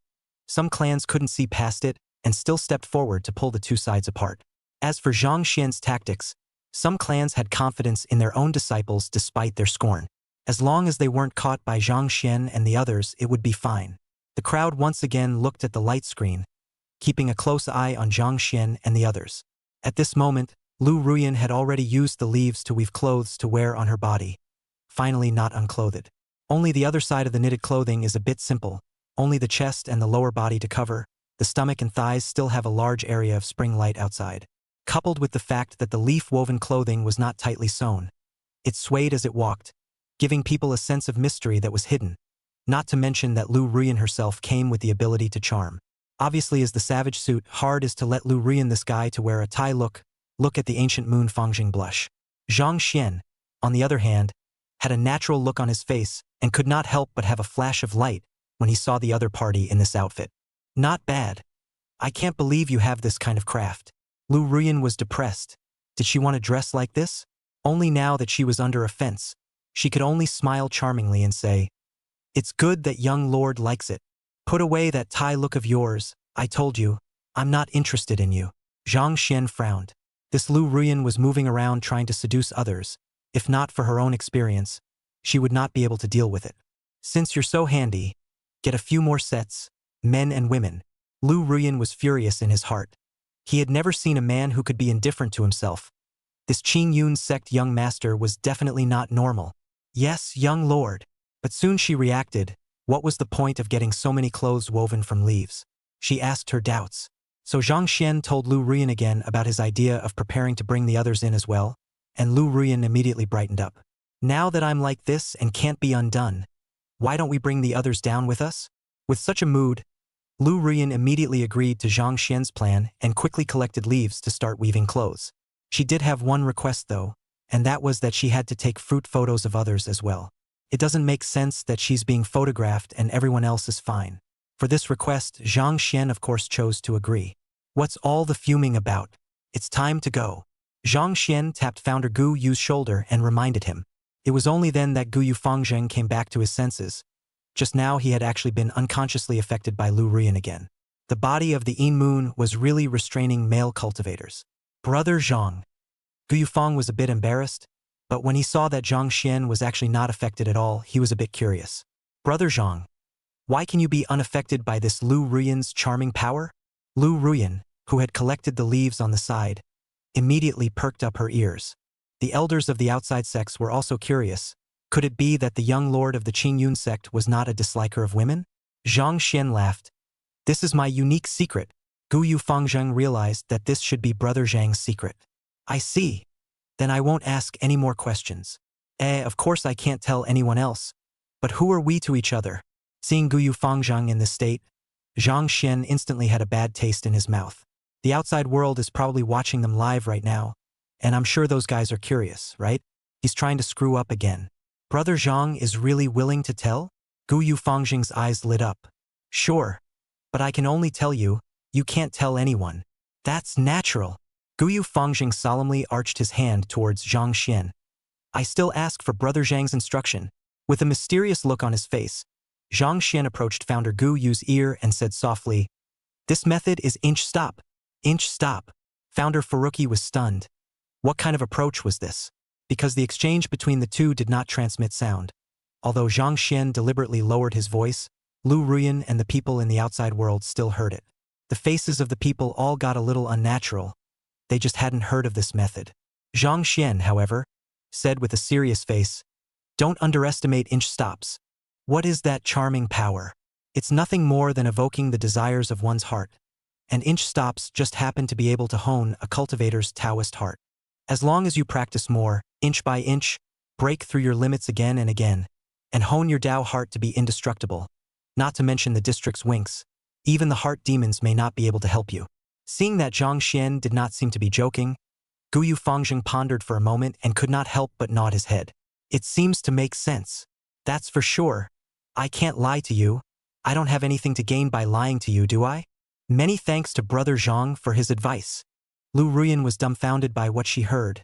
Speaker 2: some clans couldn't see past it and still stepped forward to pull the two sides apart. As for Zhang Xian's tactics, some clans had confidence in their own disciples despite their scorn. As long as they weren't caught by Zhang Xian and the others, it would be fine. The crowd once again looked at the light screen, keeping a close eye on Zhang Xian and the others. At this moment, Lu Ruyan had already used the leaves to weave clothes to wear on her body, finally not unclothed. Only the other side of the knitted clothing is a bit simple, only the chest and the lower body to cover. The stomach and thighs still have a large area of spring light outside. Coupled with the fact that the leaf-woven clothing was not tightly sewn, it swayed as it walked, giving people a sense of mystery that was hidden. Not to mention that Lu Ruyan herself came with the ability to charm. Obviously, as the savage suit, hard is to let Lu Ruyan this guy to wear a tie look at the ancient moon Fangjing blush. Zhang Xian, on the other hand, had a natural look on his face and could not help but have a flash of light when he saw the other party in this outfit. Not bad. I can't believe you have this kind of craft. Lu Ruyan was depressed. Did she want to dress like this? Only now that she was under a fence, she could only smile charmingly and say, "It's good that young lord likes it. Put away that tie look of yours. I told you, I'm not interested in you." Zhang Xian frowned. This Lu Ruyan was moving around trying to seduce others. If not for her own experience, she would not be able to deal with it. Since you're so handy, get a few more sets, men and women. Lu Ruyan was furious in his heart. He had never seen a man who could be indifferent to himself. This Qing Yun sect young master was definitely not normal. Yes, young lord. But soon she reacted. What was the point of getting so many clothes woven from leaves? She asked her doubts. So Zhang Xian told Lu Ruyan again about his idea of preparing to bring the others in as well, and Lu Ruyan immediately brightened up. Now that I'm like this and can't be undone, why don't we bring the others down with us? With such a mood, Lu Ruyan immediately agreed to Zhang Xian's plan and quickly collected leaves to start weaving clothes. She did have one request though, and that was that she had to take fruit photos of others as well. It doesn't make sense that she's being photographed and everyone else is fine. For this request, Zhang Xian of course chose to agree. What's all the fuming about? It's time to go. Zhang Xian tapped Founder Gu Yu's shoulder and reminded him. It was only then that Gu Yu Fangjing came back to his senses. Just now he had actually been unconsciously affected by Lu Ruyan again. The body of the Yin Moon was really restraining male cultivators. Brother Zhang. Gu Yufang was a bit embarrassed, but when he saw that Zhang Xian was actually not affected at all, he was a bit curious. Brother Zhang, why can you be unaffected by this Lu Ruyan's charming power? Lu Ruyan, who had collected the leaves on the side, immediately perked up her ears. The elders of the outside sects were also curious. Could it be that the young lord of the Qing Yun sect was not a disliker of women? Zhang Xian laughed. This is my unique secret. Gu Yu Fangjing realized that this should be Brother Zhang's secret. I see. Then I won't ask any more questions. Of course I can't tell anyone else. But who are we to each other? Seeing Gu Yu Fangjing in this state, Zhang Xian instantly had a bad taste in his mouth. The outside world is probably watching them live right now, and I'm sure those guys are curious, right? He's trying to screw up again. Brother Zhang is really willing to tell? Gu Yu Fangjing's eyes lit up. Sure. But I can only tell you, you can't tell anyone. That's natural. Gu Yu Fangjing solemnly arched his hand towards Zhang Xian. I still ask for Brother Zhang's instruction. With a mysterious look on his face, Zhang Xian approached Founder Gu Yu's ear and said softly, "This method is inch stop. Inch stop." Founder Faruqi was stunned. What kind of approach was this? Because the exchange between the two did not transmit sound. Although Zhang Xian deliberately lowered his voice, Lu Ruyan and the people in the outside world still heard it. The faces of the people all got a little unnatural. They just hadn't heard of this method. Zhang Xian, however, said with a serious face, "Don't underestimate inch stops. What is that charming power? It's nothing more than evoking the desires of one's heart. And inch stops just happen to be able to hone a cultivator's Taoist heart. As long as you practice more, inch by inch, break through your limits again and again, and hone your Tao heart to be indestructible. Not to mention the district's winks. Even the heart demons may not be able to help you." Seeing that Zhang Xian did not seem to be joking, Guyu Fangzheng pondered for a moment and could not help but nod his head. "It seems to make sense. That's for sure. I can't lie to you. I don't have anything to gain by lying to you, do I?" Many thanks to Brother Zhang for his advice. Lu Ruyan was dumbfounded by what she heard.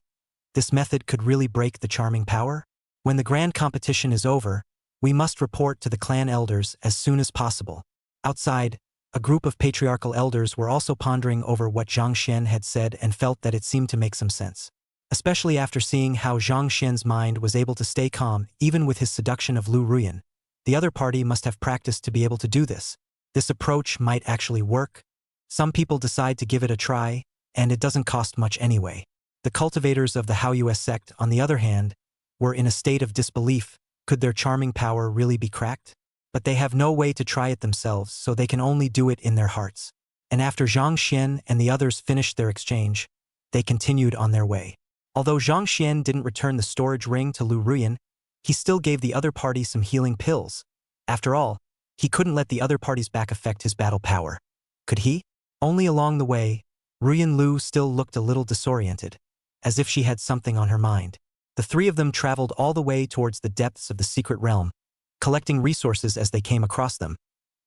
Speaker 2: This method could really break the charming power? When the grand competition is over, we must report to the clan elders as soon as possible. Outside, a group of patriarchal elders were also pondering over what Zhang Xian had said and felt that it seemed to make some sense. Especially after seeing how Zhang Xian's mind was able to stay calm even with his seduction of Lu Ruyan. The other party must have practiced to be able to do this. This approach might actually work. Some people decide to give it a try, and it doesn't cost much anyway. The cultivators of the Haoyue sect, on the other hand, were in a state of disbelief. Could their charming power really be cracked? But they have no way to try it themselves, so they can only do it in their hearts. And after Zhang Xian and the others finished their exchange, they continued on their way. Although Zhang Xian didn't return the storage ring to Lu Ruyan, he still gave the other party some healing pills. After all, he couldn't let the other party's back affect his battle power. Could he? Only along the way, Ruyan Lu still looked a little disoriented, as if she had something on her mind. The three of them traveled all the way towards the depths of the secret realm, collecting resources as they came across them.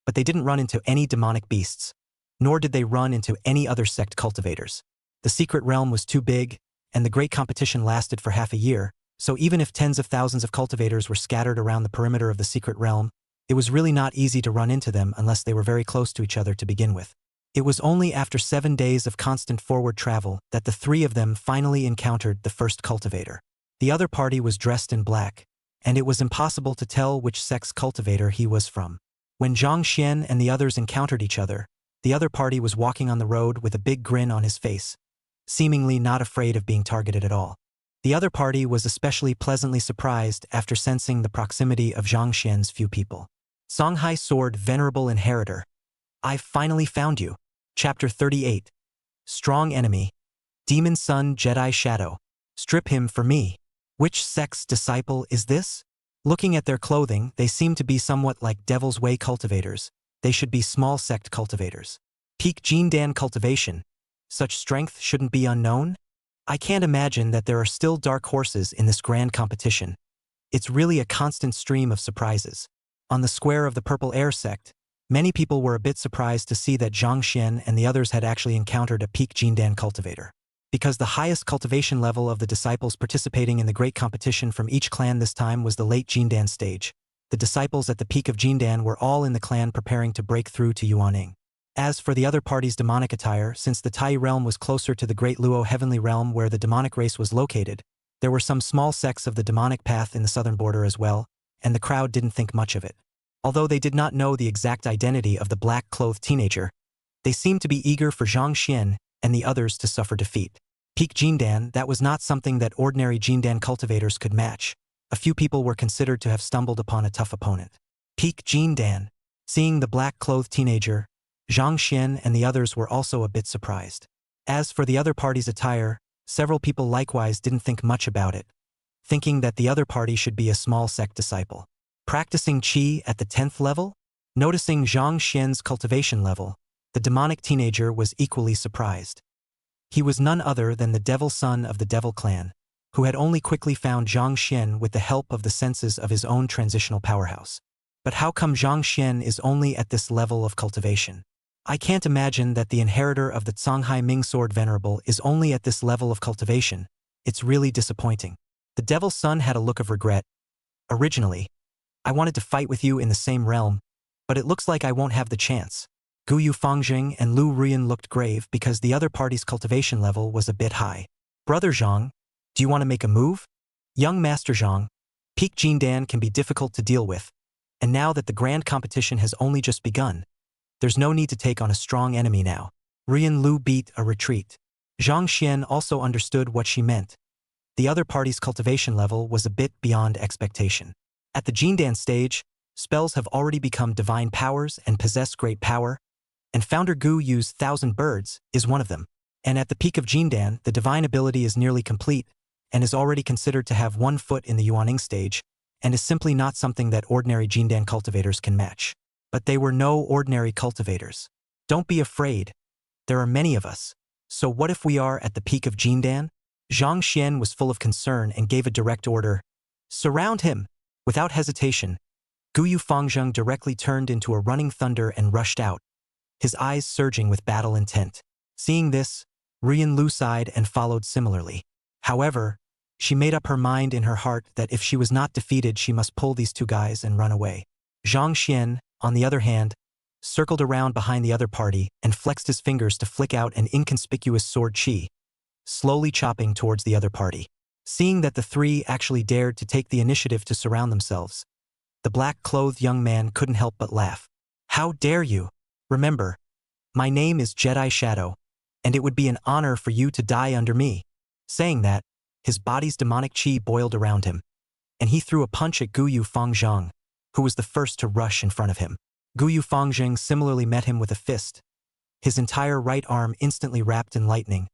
Speaker 2: But they didn't run into any demonic beasts, nor did they run into any other sect cultivators. The secret realm was too big, and the great competition lasted for half a year, so even if tens of thousands of cultivators were scattered around the perimeter of the secret realm, it was really not easy to run into them unless they were very close to each other to begin with. It was only after 7 days of constant forward travel that the three of them finally encountered the first cultivator. The other party was dressed in black, and it was impossible to tell which sect's cultivator he was from. When Zhang Xian and the others encountered each other, the other party was walking on the road with a big grin on his face, seemingly not afraid of being targeted at all. The other party was especially pleasantly surprised after sensing the proximity of Zhang Xian's few people. Songhai Sword, Venerable Inheritor. I've finally found you. Chapter 38. Strong Enemy. Demon Son Jedi Shadow. Strip him for me. Which sect's disciple is this? Looking at their clothing, they seem to be somewhat like Devil's Way cultivators. They should be small sect cultivators. Peak Jindan cultivation. Such strength shouldn't be unknown? I can't imagine that there are still dark horses in this grand competition. It's really a constant stream of surprises. On the square of the Purple Air sect, many people were a bit surprised to see that Zhang Xian and the others had actually encountered a peak Jindan cultivator. Because the highest cultivation level of the disciples participating in the great competition from each clan this time was the late Jindan stage, the disciples at the peak of Jindan were all in the clan preparing to break through to Yuaning. As for the other party's demonic attire, since the Tai realm was closer to the Great Luo heavenly realm where the demonic race was located, there were some small sects of the demonic path in the southern border as well, and the crowd didn't think much of it. Although they did not know the exact identity of the black-clothed teenager, they seemed to be eager for Zhang Xian and the others to suffer defeat. Peak Jindan, that was not something that ordinary Jindan cultivators could match. A few people were considered to have stumbled upon a tough opponent. Peak Jindan. Seeing the black-clothed teenager, Zhang Xian and the others were also a bit surprised. As for the other party's attire, several people likewise didn't think much about it, thinking that the other party should be a small sect disciple. Practicing Qi at the 10th level? Noticing Zhang Xian's cultivation level, the demonic teenager was equally surprised. He was none other than the devil son of the devil clan, who had only quickly found Zhang Xian with the help of the senses of his own transitional powerhouse. But how come Zhang Xian is only at this level of cultivation? I can't imagine that the inheritor of the Songhai Ming Sword Venerable is only at this level of cultivation. It's really disappointing. The devil's son had a look of regret. Originally, I wanted to fight with you in the same realm, but it looks like I won't have the chance. Guyu Fangzheng and Lu Ruyan looked grave because the other party's cultivation level was a bit high. Brother Zhang, do you want to make a move? Young Master Zhang, peak Jindan can be difficult to deal with, and now that the grand competition has only just begun, there's no need to take on a strong enemy now. Ruyan Lu beat a retreat. Zhang Xian also understood what she meant. The other party's cultivation level was a bit beyond expectation. At the Jindan stage, spells have already become divine powers and possess great power, and Founder Gu Yu's Thousand Birds is one of them. And at the peak of Jindan, the divine ability is nearly complete and is already considered to have 1 foot in the Yuaning stage, and is simply not something that ordinary Jindan cultivators can match. But they were no ordinary cultivators. Don't be afraid. There are many of us. So what if we are at the peak of Jindan? Zhang Xian was full of concern and gave a direct order. Surround him! Without hesitation, Guyu Fangzheng directly turned into a running thunder and rushed out, his eyes surging with battle intent. Seeing this, Rian Lu sighed and followed similarly. However, she made up her mind in her heart that if she was not defeated, she must pull these two guys and run away. Zhang Xian, on the other hand, circled around behind the other party and flexed his fingers to flick out an inconspicuous sword chi, slowly chopping towards the other party. Seeing that the three actually dared to take the initiative to surround themselves, the black-clothed young man couldn't help but laugh. How dare you? Remember, my name is Jedi Shadow, and it would be an honor for you to die under me. Saying that, his body's demonic chi boiled around him, and he threw a punch at Guyu Fangzheng, who was the first to rush in front of him. Guyu Fangzheng similarly met him with a fist. His entire right arm instantly wrapped in lightning.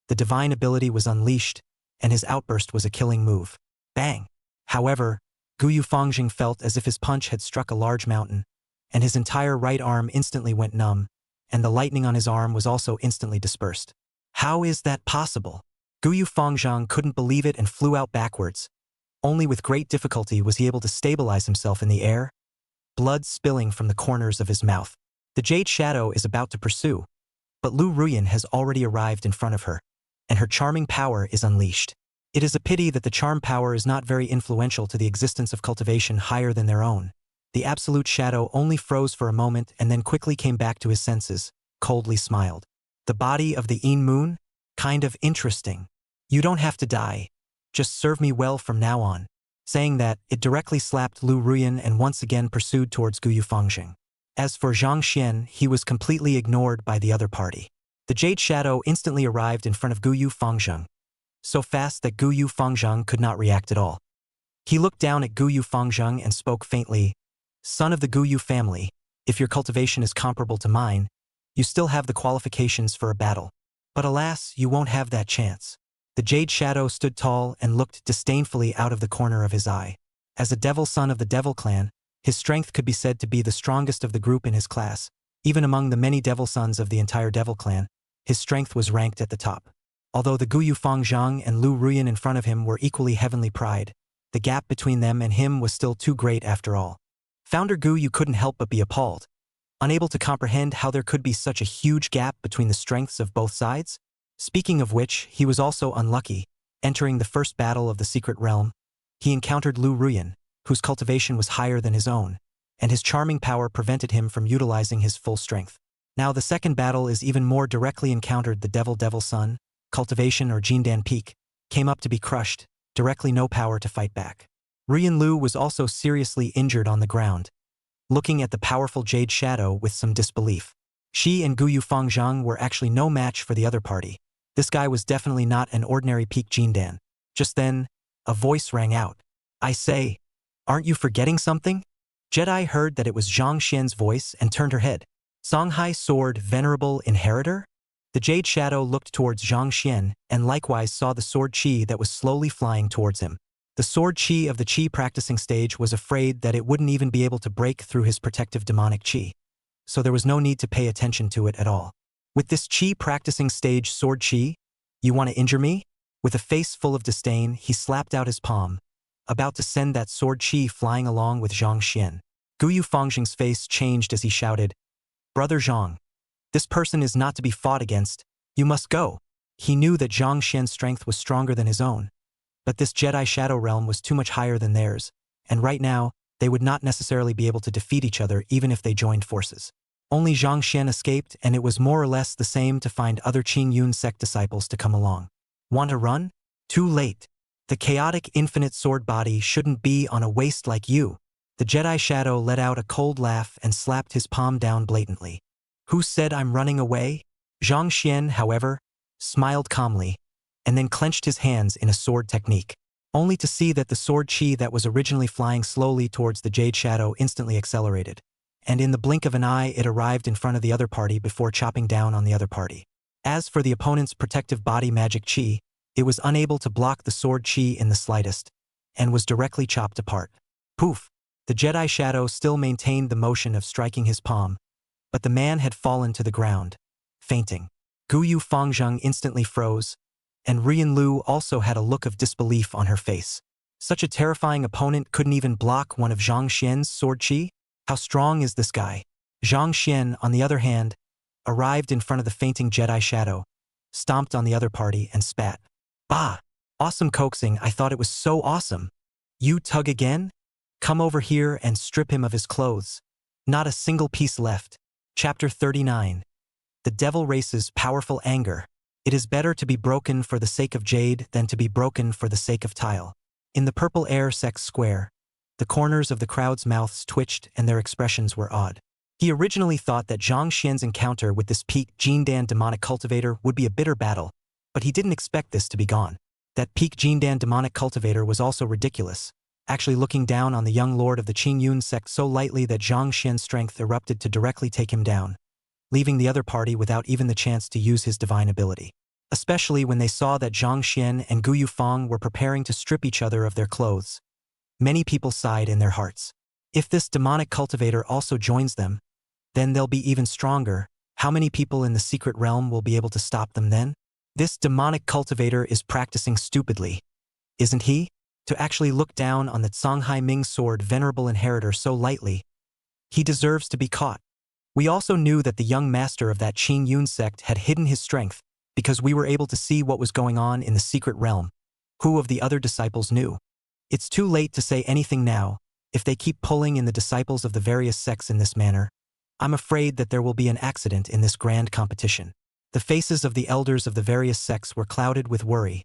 Speaker 2: The divine ability was unleashed, and his outburst was a killing move. Bang! However, Guyu Fangzheng felt as if his punch had struck a large mountain, and his entire right arm instantly went numb, and the lightning on his arm was also instantly dispersed. How is that possible? Guyu Fangzheng couldn't believe it and flew out backwards. Only with great difficulty was he able to stabilize himself in the air, blood spilling from the corners of his mouth. The Jade Shadow is about to pursue, but Lu Ruyan has already arrived in front of her, and her charming power is unleashed. It is a pity that the charm power is not very influential to the existence of cultivation higher than their own. The Absolute Shadow only froze for a moment and then quickly came back to his senses, coldly smiled. The body of the Een Moon? Kind of interesting. You don't have to die. Just serve me well from now on. Saying that, it directly slapped Lu Ruyan and once again pursued towards Guyu Fangzheng. As for Zhang Xian, he was completely ignored by the other party. The Jade Shadow instantly arrived in front of Guyu Fangzheng, so fast that Guyu Fangzheng could not react at all. He looked down at Guyu Fangzheng and spoke faintly, "Son of the Guyu family, if your cultivation is comparable to mine, you still have the qualifications for a battle. But alas, you won't have that chance." The Jade Shadow stood tall and looked disdainfully out of the corner of his eye. As a devil son of the Devil Clan, his strength could be said to be the strongest of the group in his class. Even among the many devil sons of the entire Devil Clan, his strength was ranked at the top. Although the Guyu Fangzheng and Lu Ruyan in front of him were equally heavenly pride, the gap between them and him was still too great after all. Founder Guyu couldn't help but be appalled, unable to comprehend how there could be such a huge gap between the strengths of both sides. Speaking of which, he was also unlucky. Entering the first battle of the Secret Realm, he encountered Lu Ruyan, whose cultivation was higher than his own, and his charming power prevented him from utilizing his full strength. Now the second battle is even more directly encountered. The Devil Son, cultivation or Jindan peak, came up to be crushed, directly no power to fight back. Rian Lu was also seriously injured on the ground, looking at the powerful Jade Shadow with some disbelief. She and Guyu Fangzheng were actually no match for the other party. This guy was definitely not an ordinary peak Jindan. Just then, a voice rang out. "I say, aren't you forgetting something?" Jedi heard that it was Zhang Xian's voice and turned her head. "Songhai Sword, Venerable Inheritor?" The Jade Shadow looked towards Zhang Xian and likewise saw the sword chi that was slowly flying towards him. The sword chi of the chi practicing stage was afraid that it wouldn't even be able to break through his protective demonic chi, so there was no need to pay attention to it at all. "With this chi practicing stage sword chi, you want to injure me?" With a face full of disdain, he slapped out his palm, about to send that sword chi flying along with Zhang Xian. Guyu Fangzheng's face changed as he shouted, "Brother Zhang, this person is not to be fought against. You must go." He knew that Zhang Xian's strength was stronger than his own, but this Jedi Shadow Realm was too much higher than theirs, and right now, they would not necessarily be able to defeat each other even if they joined forces. Only Zhang Xian escaped, and it was more or less the same to find other Qing Yun sect disciples to come along. Want to run? Too late. The chaotic infinite sword body shouldn't be on a waist like you. The Jedi Shadow let out a cold laugh and slapped his palm down blatantly. "Who said I'm running away?" Zhang Xian, however, smiled calmly. and then clenched his hands in a sword technique, only to see that the sword chi that was originally flying slowly towards the jade shadow instantly accelerated, and in the blink of an eye it arrived in front of the other party before chopping down on the other party. As for the opponent's protective body magic chi, it was unable to block the sword chi in the slightest, and was directly chopped apart. Poof! The Jedi shadow still maintained the motion of striking his palm, but the man had fallen to the ground, fainting. Guyu Fangzheng instantly froze, and Rian Lu also had a look of disbelief on her face. Such a terrifying opponent couldn't even block one of Zhang Xian's sword chi? How strong is this guy? Zhang Xian, on the other hand, arrived in front of the fainting Jedi shadow, stomped on the other party and spat. Bah! Awesome coaxing, I thought it was so awesome. You tug again? Come over here and strip him of his clothes. Not a single piece left. Chapter 39. The Devil Race's Powerful Anger. It is better to be broken for the sake of jade than to be broken for the sake of tile. In the purple air sex square, the corners of the crowd's mouths twitched and their expressions were odd. He originally thought that Zhang Xian's encounter with this peak Jindan demonic cultivator would be a bitter battle, but he didn't expect this to be gone. That peak Jindan demonic cultivator was also ridiculous, actually looking down on the young lord of the Qingyun sect so lightly that Zhang Xian's strength erupted to directly take him down, leaving the other party without even the chance to use his divine ability. Especially when they saw that Zhang Xian and Gu Yufang were preparing to strip each other of their clothes. Many people sighed in their hearts. If this demonic cultivator also joins them, then they'll be even stronger. How many people in the secret realm will be able to stop them then? This demonic cultivator is practicing stupidly, isn't he? To actually look down on the Songhai Ming sword venerable inheritor so lightly. He deserves to be caught. We also knew that the young master of that Qin Yun sect had hidden his strength because we were able to see what was going on in the secret realm. Who of the other disciples knew? It's too late to say anything now. If they keep pulling in the disciples of the various sects in this manner, I'm afraid that there will be an accident in this grand competition. The faces of the elders of the various sects were clouded with worry,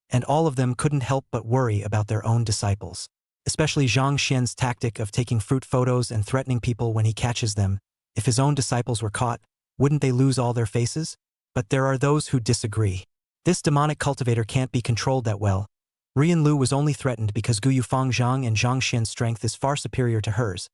Speaker 2: and all of them couldn't help but worry about their own disciples. Especially Zhang Xian's tactic of taking fruit photos and threatening people when he catches them. If his own disciples were caught, wouldn't they lose all their faces? But there are those who disagree. This demonic cultivator can't be controlled that well. Rian Lu was only threatened because Gu Yufang Zhang and Zhang Xian's strength is far superior to hers.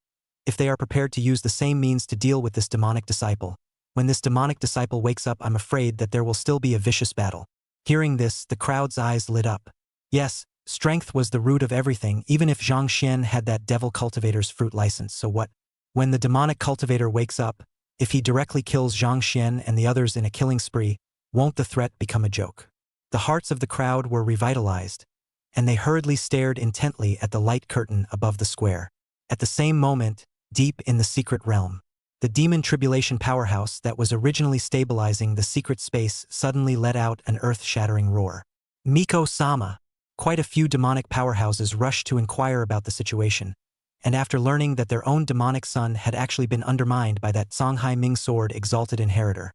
Speaker 2: If they are prepared to use the same means to deal with this demonic disciple, when this demonic disciple wakes up, I'm afraid that there will still be a vicious battle. Hearing this, the crowd's eyes lit up. Yes, strength was the root of everything, even if Zhang Xian had that devil cultivator's fruit license, so what? When the demonic cultivator wakes up, if he directly kills Zhang Xian and the others in a killing spree, won't the threat become a joke? The hearts of the crowd were revitalized, and they hurriedly stared intently at the light curtain above the square. At the same moment, deep in the secret realm, the demon tribulation powerhouse that was originally stabilizing the secret space suddenly let out an earth-shattering roar. Miko-sama! Quite a few demonic powerhouses rushed to inquire about the situation, and after learning that their own demonic son had actually been undermined by that Songhai Ming sword exalted inheritor,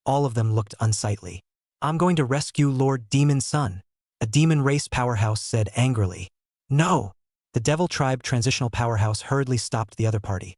Speaker 2: all of them looked unsightly. I'm going to rescue Lord Demon Son, a demon race powerhouse said angrily. No! The Devil Tribe transitional powerhouse hurriedly stopped the other party.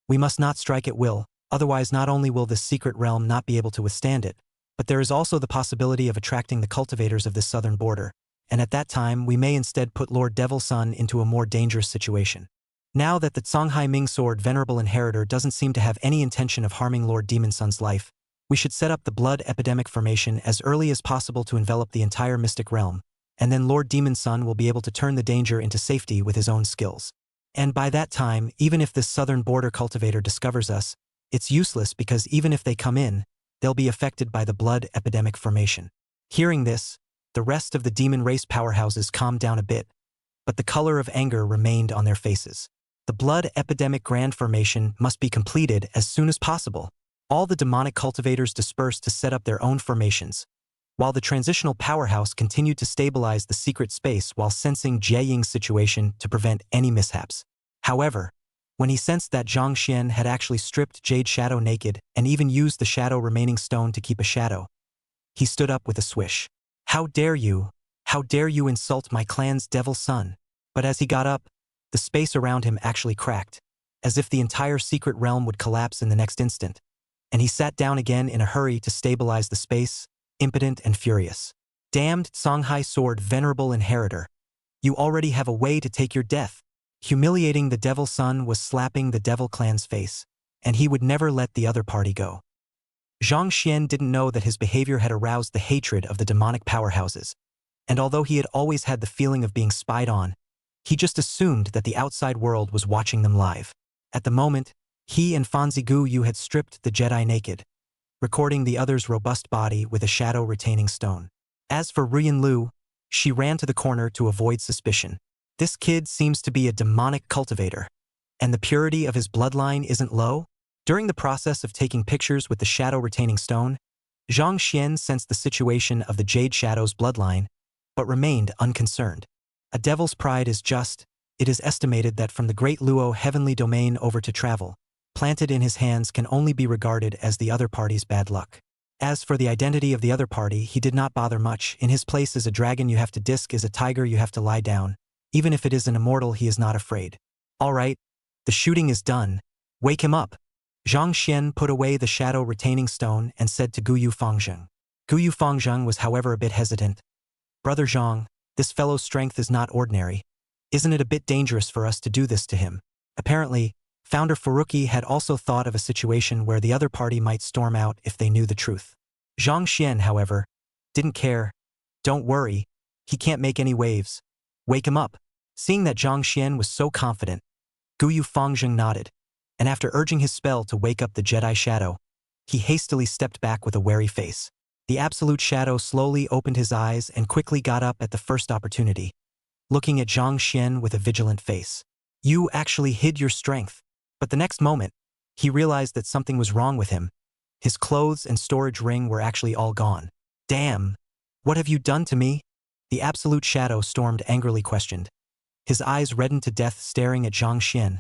Speaker 2: We must not strike at will, otherwise not only will this secret realm not be able to withstand it, but there is also the possibility of attracting the cultivators of this southern border, and at that time we may instead put Lord Devil Son into a more dangerous situation. Now that the Songhai Ming sword venerable inheritor doesn't seem to have any intention of harming Lord Demon Son's life, we should set up the blood epidemic formation as early as possible to envelop the entire mystic realm, and then Lord Demon Son will be able to turn the danger into safety with his own skills. And by that time, even if this southern border cultivator discovers us, it's useless because even if they come in, they'll be affected by the blood epidemic formation. Hearing this, the rest of the demon race powerhouses calmed down a bit, but the color of anger remained on their faces. The blood epidemic grand formation must be completed as soon as possible. All the demonic cultivators dispersed to set up their own formations, while the transitional powerhouse continued to stabilize the secret space while sensing Jie Ying's situation to prevent any mishaps. However, when he sensed that Zhang Xian had actually stripped Jade Shadow naked and even used the shadow remaining stone to keep a shadow, he stood up with a swish. How dare you insult my clan's devil son? But as he got up, the space around him actually cracked, as if the entire secret realm would collapse in the next instant, and he sat down again in a hurry to stabilize the space, impotent and furious. Damned Songhai sword venerable inheritor. You already have a way to take your death. Humiliating the devil son was slapping the devil clan's face, and he would never let the other party go. Zhang Xian didn't know that his behavior had aroused the hatred of the demonic powerhouses, and although he had always had the feeling of being spied on, he just assumed that the outside world was watching them live. At the moment, he and Fanzi Gu Yu had stripped the Jedi naked, recording the other's robust body with a shadow-retaining stone. As for Ruyan Lu, she ran to the corner to avoid suspicion. This kid seems to be a demonic cultivator, and the purity of his bloodline isn't low. During the process of taking pictures with the shadow-retaining stone, Zhang Xian sensed the situation of the Jade Shadow's bloodline, but remained unconcerned. A devil's pride is just, it is estimated that from the great Luo heavenly domain over to travel, planted in his hands can only be regarded as the other party's bad luck. As for the identity of the other party, he did not bother much. In his place is a dragon you have to disk, is a tiger you have to lie down. Even if it is an immortal, he is not afraid. All right, the shooting is done. Wake him up. Zhang Xian put away the shadow-retaining stone and said to Guyu Fangzheng. Guyu Fangzheng was however a bit hesitant. Brother Zhang, this fellow's strength is not ordinary. Isn't it a bit dangerous for us to do this to him? Apparently, Founder Furuki had also thought of a situation where the other party might storm out if they knew the truth. Zhang Xian, however, didn't care. Don't worry, he can't make any waves. Wake him up. Seeing that Zhang Xian was so confident, Guyu Fangzheng nodded, and after urging his spell to wake up the Jedi Shadow, he hastily stepped back with a wary face. The Absolute Shadow slowly opened his eyes and quickly got up at the first opportunity, looking at Zhang Xian with a vigilant face. You actually hid your strength. But the next moment, he realized that something was wrong with him. His clothes and storage ring were actually all gone. Damn! What have you done to me? The Absolute Shadow stormed angrily questioned. His eyes reddened to death staring at Zhang Xian.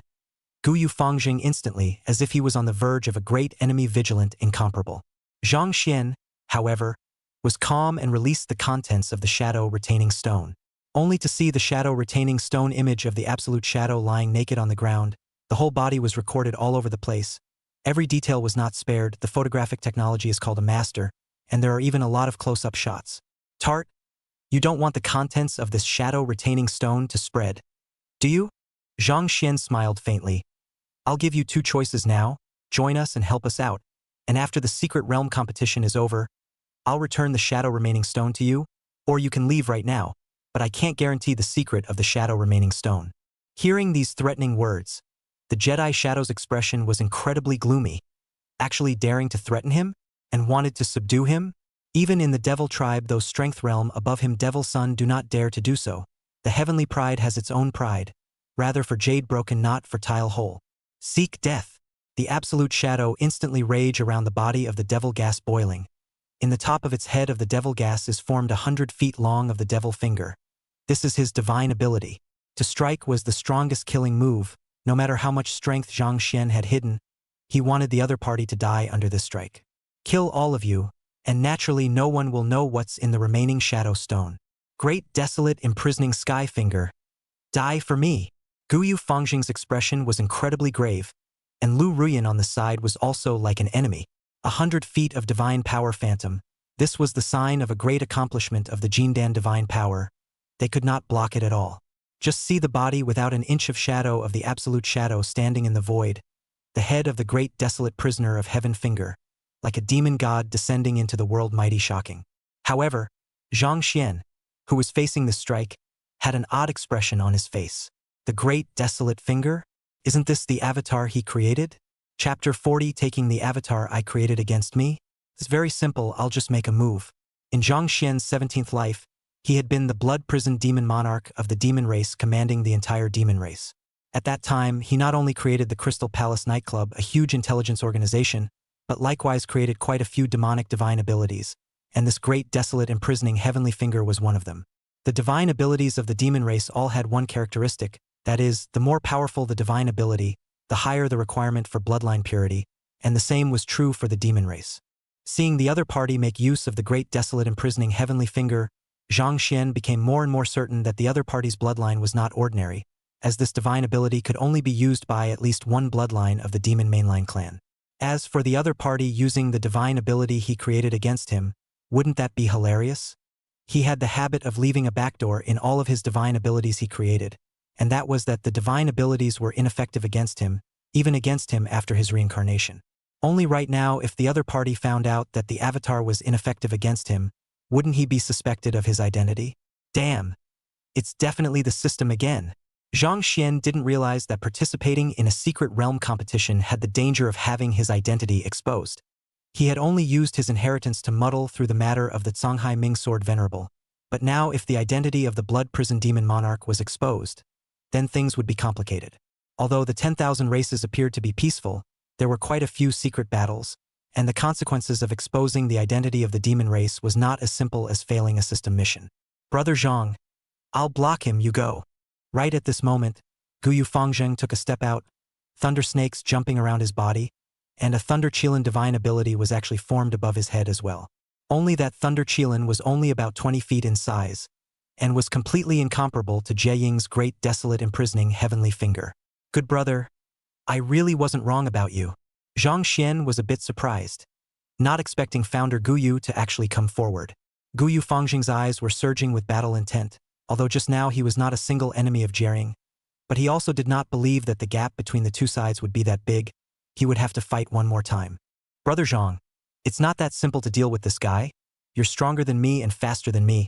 Speaker 2: Guyu Fangzheng instantly, as if he was on the verge of a great enemy vigilant incomparable. Zhang Xian, however, was calm and released the contents of the shadow-retaining stone. Only to see the shadow-retaining stone image of the Absolute Shadow lying naked on the ground. The whole body was recorded all over the place. Every detail was not spared. The photographic technology is called a master, and there are even a lot of close-up shots. Tart, you don't want the contents of this shadow-retaining stone to spread, do you? Zhang Xian smiled faintly. I'll give you two choices now. Join us and help us out, and after the secret realm competition is over, I'll return the shadow-remaining stone to you, or you can leave right now, but I can't guarantee the secret of the shadow-remaining stone. Hearing these threatening words, the Jedi Shadow's expression was incredibly gloomy. Actually daring to threaten him? And wanted to subdue him? Even in the Devil Tribe, those strength realm above him Devil Son do not dare to do so. The heavenly pride has its own pride. Rather for jade broken, not for tile whole. Seek death. The Absolute Shadow instantly rage around the body of the Devil Gas boiling. In the top of its head of the Devil Gas is formed 100 feet long of the Devil Finger. This is his divine ability. To strike was the strongest killing move. No matter how much strength Zhang Xian had hidden, he wanted the other party to die under this strike. Kill all of you, and naturally no one will know what's in the remaining Shadow Stone. Great desolate imprisoning Sky Finger. Die for me. Guyu Fangzheng's expression was incredibly grave, and Lu Ruyan on the side was also like an enemy. 100 feet of divine power phantom. This was the sign of a great accomplishment of the Jindan divine power. They could not block it at all. Just see the body without an inch of shadow of the Absolute Shadow standing in the void, the head of the great desolate prisoner of Heaven Finger, like a demon god descending into the world mighty shocking. However, Zhang Xian, who was facing the strike, had an odd expression on his face. The great desolate finger? Isn't this the avatar he created? Chapter 40, taking the avatar I created against me? It's very simple, I'll just make a move. In Zhang Xian's 17th life, he had been the blood-prisoned demon monarch of the demon race commanding the entire demon race. At that time, he not only created the Crystal Palace nightclub, a huge intelligence organization, but likewise created quite a few demonic divine abilities, and this great desolate imprisoning heavenly finger was one of them. The divine abilities of the demon race all had one characteristic, that is, the more powerful the divine ability, the higher the requirement for bloodline purity, and the same was true for the demon race. Seeing the other party make use of the great desolate imprisoning heavenly finger, Zhang Xian became more and more certain that the other party's bloodline was not ordinary, as this divine ability could only be used by at least one bloodline of the demon mainline clan. As for the other party using the divine ability he created against him, wouldn't that be hilarious? He had the habit of leaving a backdoor in all of his divine abilities he created, and that was that the divine abilities were ineffective against him, even against him after his reincarnation. Only right now, if the other party found out that the avatar was ineffective against him, wouldn't he be suspected of his identity? Damn. It's definitely the system again. Zhang Xian didn't realize that participating in a secret realm competition had the danger of having his identity exposed. He had only used his inheritance to muddle through the matter of the Songhai Ming Sword Venerable, but now if the identity of the Blood Prison Demon Monarch was exposed, then things would be complicated. Although the 10,000 races appeared to be peaceful, there were quite a few secret battles, and the consequences of exposing the identity of the demon race was not as simple as failing a system mission. Brother Zhang, I'll block him, you go. Right at this moment, Guyu Fangzheng took a step out, thunder snakes jumping around his body, and a Thunder Qilin divine ability was actually formed above his head as well. Only that Thunder Qilin was only about 20 feet in size, and was completely incomparable to Jie Ying's great desolate imprisoning heavenly finger. Good brother, I really wasn't wrong about you. Zhang Xian was a bit surprised, not expecting founder Guyu to actually come forward. Guyu Fangzheng's eyes were surging with battle intent, although just now he was not a single enemy of Jiering, but he also did not believe that the gap between the two sides would be that big. He would have to fight one more time. Brother Zhang, it's not that simple to deal with this guy. You're stronger than me and faster than me.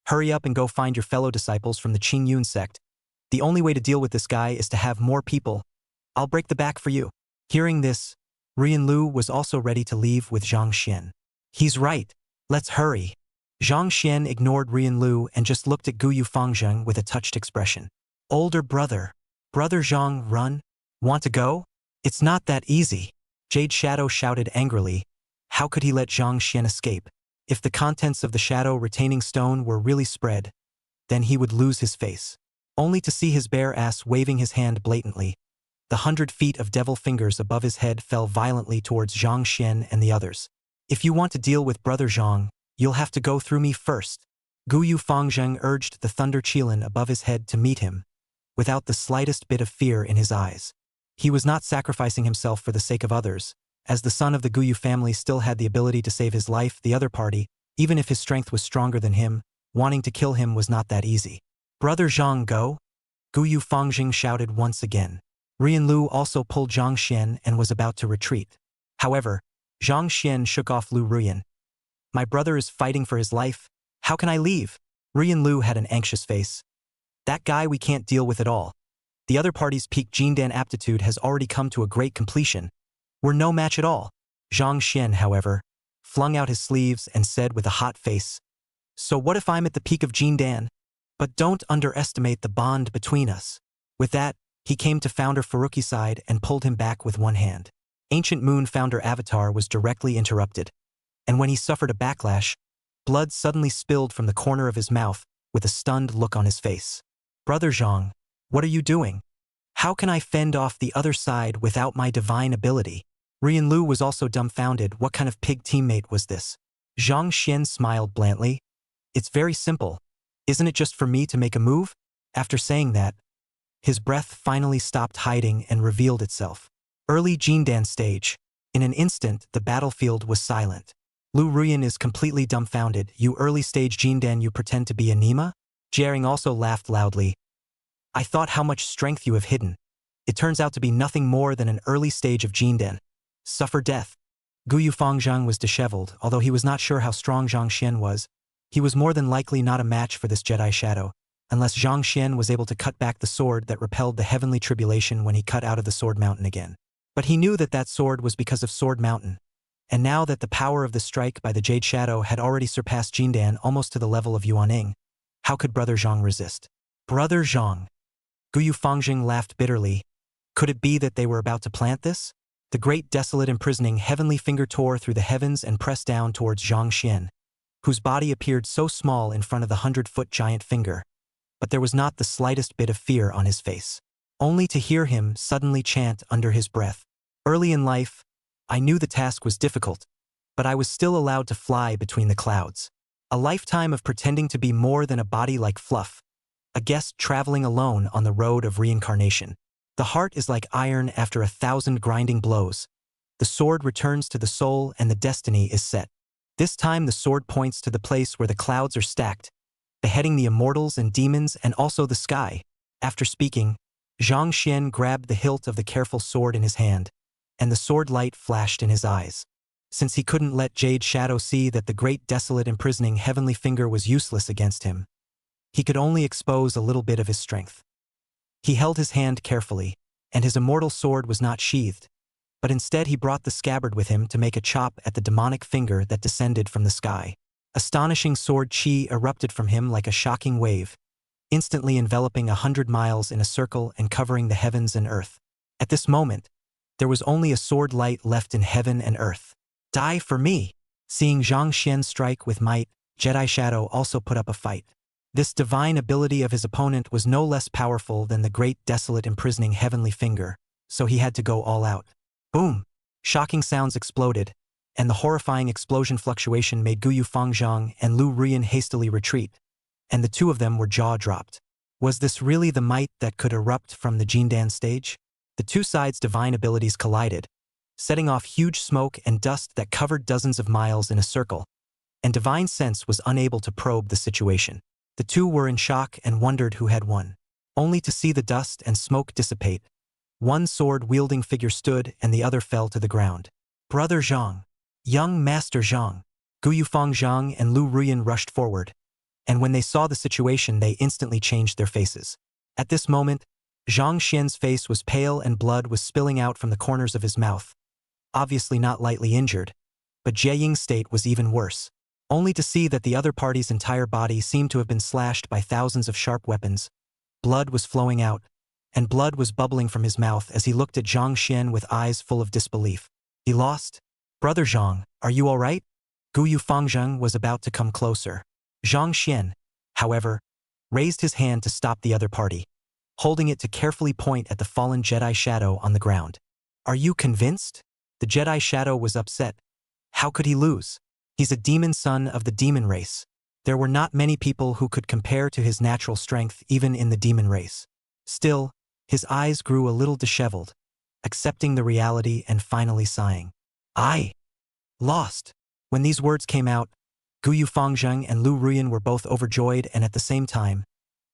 Speaker 2: Hurry up and go find your fellow disciples from the Qingyun sect. The only way to deal with this guy is to have more people. I'll break the back for you. Hearing this, Rian Lu was also ready to leave with Zhang Xian. He's right. Let's hurry. Zhang Xian ignored Rian Lu and just looked at Guyu Fangzheng with a touched expression. Older brother. Brother Zhang, run? Want to go? It's not that easy. Jade Shadow shouted angrily. How could he let Zhang Xian escape? If the contents of the shadow retaining stone were really spread, then he would lose his face. Only to see his bare ass waving his hand blatantly. The 100 feet of devil fingers above his head fell violently towards Zhang Xian and the others. If you want to deal with Brother Zhang, you'll have to go through me first. Guyu Fangzheng urged the Thunder Qilin above his head to meet him, without the slightest bit of fear in his eyes. He was not sacrificing himself for the sake of others. As the son of the Guyu family still had the ability to save his life, the other party, even if his strength was stronger than him, wanting to kill him was not that easy. Brother Zhang, go? Guyu Fangzheng shouted once again. Rian Lu also pulled Zhang Xian and was about to retreat. However, Zhang Xian shook off Lu Ruyan. My brother is fighting for his life. How can I leave? Rian Lu had an anxious face. That guy we can't deal with at all. The other party's peak Jindan aptitude has already come to a great completion. We're no match at all. Zhang Xian, however, flung out his sleeves and said with a hot face, so what if I'm at the peak of Jindan? But don't underestimate the bond between us. With that, he came to Founder Faruqi's side and pulled him back with one hand. Ancient Moon Founder Avatar was directly interrupted, and when he suffered a backlash, blood suddenly spilled from the corner of his mouth with a stunned look on his face. Brother Zhang, what are you doing? How can I fend off the other side without my divine ability? Rian Lu was also dumbfounded. What kind of pig teammate was this? Zhang Xian smiled blandly. It's very simple. Isn't it just for me to make a move? After saying that, his breath finally stopped hiding and revealed itself. Early Jindan stage. In an instant, the battlefield was silent. Lu Ruyan is completely dumbfounded. You early stage Jindan, you pretend to be Anima? Jiering also laughed loudly. I thought how much strength you have hidden. It turns out to be nothing more than an early stage of Jindan. Suffer death. Guyu Fangzheng was disheveled. Although he was not sure how strong Zhang Xian was, he was more than likely not a match for this Jedi Shadow, unless Zhang Xian was able to cut back the sword that repelled the heavenly tribulation when he cut out of the Sword Mountain again. But he knew that that sword was because of Sword Mountain, and now that the power of the strike by the Jade Shadow had already surpassed Jindan almost to the level of Yuaning, how could Brother Zhang resist? Brother Zhang. Guyu Fangzheng laughed bitterly. Could it be that they were about to plant this? The great desolate imprisoning heavenly finger tore through the heavens and pressed down towards Zhang Xian, whose body appeared so small in front of the 100-foot giant finger. But there was not the slightest bit of fear on his face. Only to hear him suddenly chant under his breath. Early in life, I knew the task was difficult, but I was still allowed to fly between the clouds. A lifetime of pretending to be more than a body like fluff. A guest traveling alone on the road of reincarnation. The heart is like iron after 1,000 grinding blows. The sword returns to the soul and the destiny is set. This time the sword points to the place where the clouds are stacked, beheading the immortals and demons and also the sky. After speaking, Zhang Xian grabbed the hilt of the careful sword in his hand, and the sword light flashed in his eyes. Since he couldn't let Jade Shadow see that the great desolate imprisoning heavenly finger was useless against him, he could only expose a little bit of his strength. He held his hand carefully, and his immortal sword was not sheathed, but instead he brought the scabbard with him to make a chop at the demonic finger that descended from the sky. Astonishing sword chi erupted from him like a shocking wave, instantly enveloping 100 miles in a circle and covering the heavens and earth. At this moment, there was only a sword light left in heaven and earth. Die for me! Seeing Zhang Xian strike with might, Jedi Shadow also put up a fight. This divine ability of his opponent was no less powerful than the great desolate imprisoning heavenly finger, so he had to go all out. Boom! Shocking sounds exploded, and the horrifying explosion fluctuation made Guyu Fangzhang and Lu Ruyan hastily retreat, and the two of them were jaw-dropped. Was this really the might that could erupt from the Jindan stage? The two sides' divine abilities collided, setting off huge smoke and dust that covered dozens of miles in a circle, and Divine Sense was unable to probe the situation. The two were in shock and wondered who had won. Only to see the dust and smoke dissipate, one sword-wielding figure stood and the other fell to the ground. Brother Zhang! Young Master Zhang! Guyu Fangzhang and Lu Ruyan rushed forward, and when they saw the situation they instantly changed their faces. At this moment, Zhang Xian's face was pale and blood was spilling out from the corners of his mouth. Obviously not lightly injured, but Jie Ying's state was even worse. Only to see that the other party's entire body seemed to have been slashed by thousands of sharp weapons. Blood was flowing out, and blood was bubbling from his mouth as he looked at Zhang Xian with eyes full of disbelief. He lost? Brother Zhang, are you all right? Guyu Fangzheng was about to come closer. Zhang Xian, however, raised his hand to stop the other party, holding it to carefully point at the fallen Jedi Shadow on the ground. Are you convinced? The Jedi Shadow was upset. How could he lose? He's a demon son of the demon race. There were not many people who could compare to his natural strength even in the demon race. Still, his eyes grew a little disheveled, accepting the reality and finally sighing. I lost. When these words came out, Guyu Fangzheng and Lu Ruyan were both overjoyed and at the same time,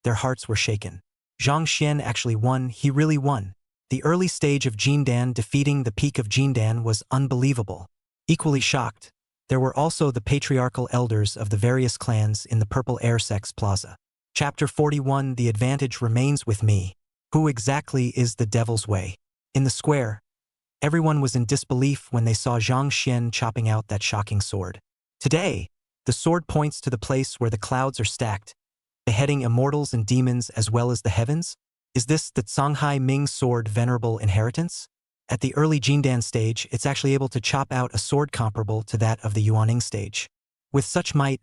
Speaker 2: their hearts were shaken. Zhang Xian actually won, he really won. The early stage of Jindan defeating the peak of Jindan was unbelievable. Equally shocked, there were also the patriarchal elders of the various clans in the Purple Air Sex Plaza. Chapter 41 The advantage remains with me. Who exactly is the devil's way? In the square, everyone was in disbelief when they saw Zhang Xian chopping out that shocking sword. Today, the sword points to the place where the clouds are stacked, beheading immortals and demons as well as the heavens? Is this the Songhai Ming sword venerable inheritance? At the early Jindan stage, it's actually able to chop out a sword comparable to that of the Yuaning stage. With such might,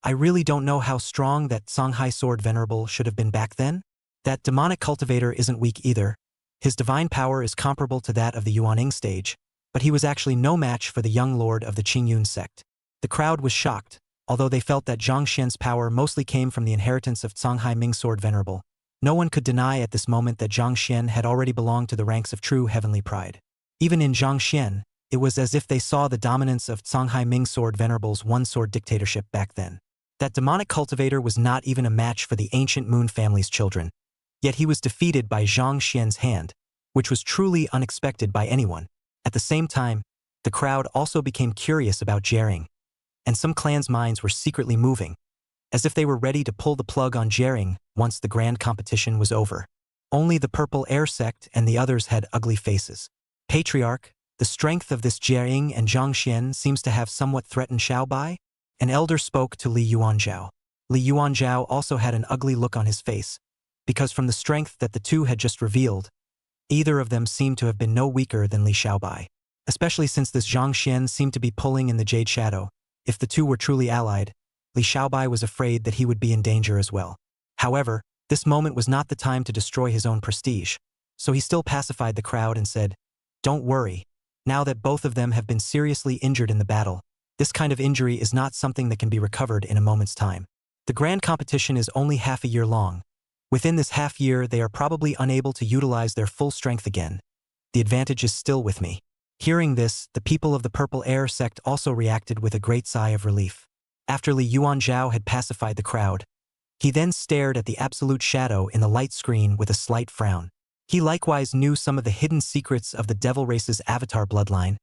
Speaker 2: I really don't know how strong that Songhai sword venerable should have been back then. That demonic cultivator isn't weak either. His divine power is comparable to that of the Yuaning stage, but he was actually no match for the young lord of the Qingyun sect. The crowd was shocked, although they felt that Zhang Xian's power mostly came from the inheritance of Songhai Ming sword venerable. No one could deny at this moment that Zhang Xian had already belonged to the ranks of true heavenly pride. Even in Zhang Xian, it was as if they saw the dominance of Songhai Ming sword venerable's one-sword dictatorship back then. That demonic cultivator was not even a match for the ancient Moon family's children. Yet he was defeated by Zhang Xian's hand, which was truly unexpected by anyone. At the same time, the crowd also became curious about Jering, and some clans' minds were secretly moving, as if they were ready to pull the plug on Jering once the grand competition was over. Only the Purple Air sect and the others had ugly faces. Patriarch, the strength of this Jering and Zhang Xian seems to have somewhat threatened Xiaobai. An elder spoke to Li Yuanzhao. Li Yuanzhao also had an ugly look on his face, because from the strength that the two had just revealed, either of them seemed to have been no weaker than Li Xiaobai. Especially since this Zhang Xian seemed to be pulling in the Jade Shadow. If the two were truly allied, Li Xiaobai was afraid that he would be in danger as well. However, this moment was not the time to destroy his own prestige, so he still pacified the crowd and said, "Don't worry. Now that both of them have been seriously injured in the battle, this kind of injury is not something that can be recovered in a moment's time. The grand competition is only half a year long. Within this half year, they are probably unable to utilize their full strength again. The advantage is still with me." Hearing this, the people of the Purple Air sect also reacted with a great sigh of relief. After Li Yuanzhao had pacified the crowd, he then stared at the absolute shadow in the light screen with a slight frown. He likewise knew some of the hidden secrets of the devil race's avatar bloodline.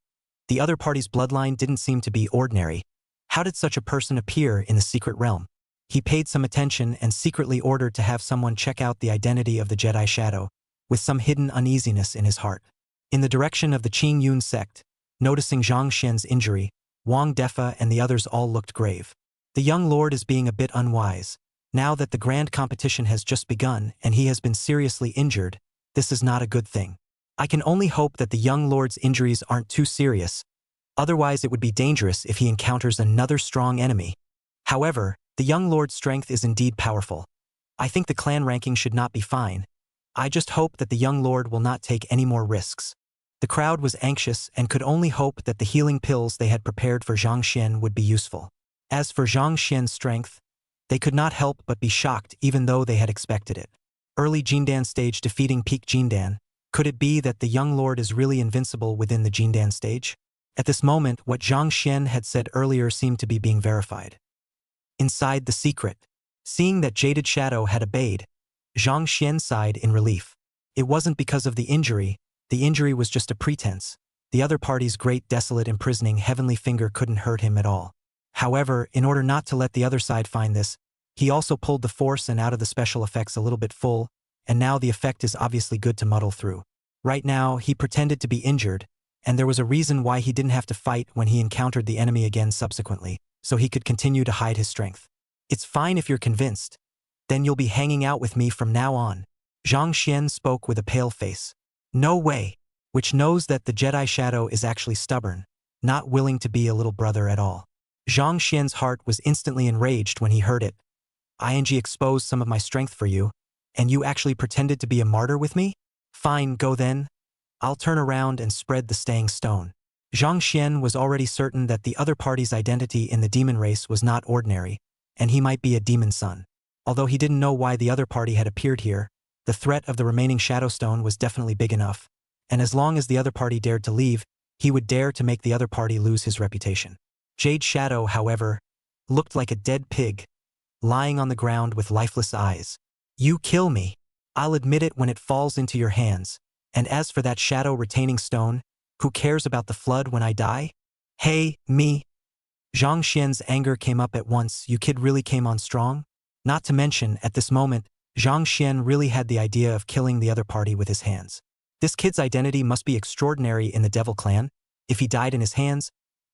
Speaker 2: The other party's bloodline didn't seem to be ordinary. How did such a person appear in the secret realm? He paid some attention and secretly ordered to have someone check out the identity of the Jedi Shadow, with some hidden uneasiness in his heart. In the direction of the Qing Yun sect, noticing Zhang Xian's injury, Wang Defa and the others all looked grave. The young lord is being a bit unwise. Now that the grand competition has just begun and he has been seriously injured, this is not a good thing. I can only hope that the young lord's injuries aren't too serious. Otherwise it would be dangerous if he encounters another strong enemy. However, the young lord's strength is indeed powerful. I think the clan ranking should not be fine. I just hope that the young lord will not take any more risks. The crowd was anxious and could only hope that the healing pills they had prepared for Zhang Xian would be useful. As for Zhang Xian's strength, they could not help but be shocked even though they had expected it. Early Jindan stage defeating peak Jindan. Could it be that the young lord is really invincible within the Jindan stage? At this moment, what Zhang Xian had said earlier seemed to be being verified. Inside the secret, seeing that Jaded Shadow had obeyed, Zhang Xian sighed in relief. It wasn't because of the injury was just a pretense. The other party's great desolate imprisoning heavenly finger couldn't hurt him at all. However, in order not to let the other side find this, he also pulled the force and out of the special effects a little bit full, and now the effect is obviously good to muddle through. Right now, he pretended to be injured, and there was a reason why he didn't have to fight when he encountered the enemy again subsequently, so he could continue to hide his strength. It's fine if you're convinced. Then you'll be hanging out with me from now on. Zhang Xian spoke with a pale face. No way. Which knows that the Jedi Shadow is actually stubborn, not willing to be a little brother at all. Zhang Xian's heart was instantly enraged when he heard it. ING exposed some of my strength for you, and you actually pretended to be a martyr with me? Fine, go then. I'll turn around and spread the staying stone. Zhang Xian was already certain that the other party's identity in the demon race was not ordinary, and he might be a demon son. Although he didn't know why the other party had appeared here, the threat of the remaining Shadow Stone was definitely big enough, and as long as the other party dared to leave, he would dare to make the other party lose his reputation. Jade Shadow, however, looked like a dead pig, lying on the ground with lifeless eyes. You kill me. I'll admit it when it falls into your hands, and as for that shadow retaining stone, who cares about the flood when I die? Hey, me. Zhang Xian's anger came up at once. You kid really came on strong? Not to mention, at this moment, Zhang Xian really had the idea of killing the other party with his hands. This kid's identity must be extraordinary in the Devil Clan. If he died in his hands,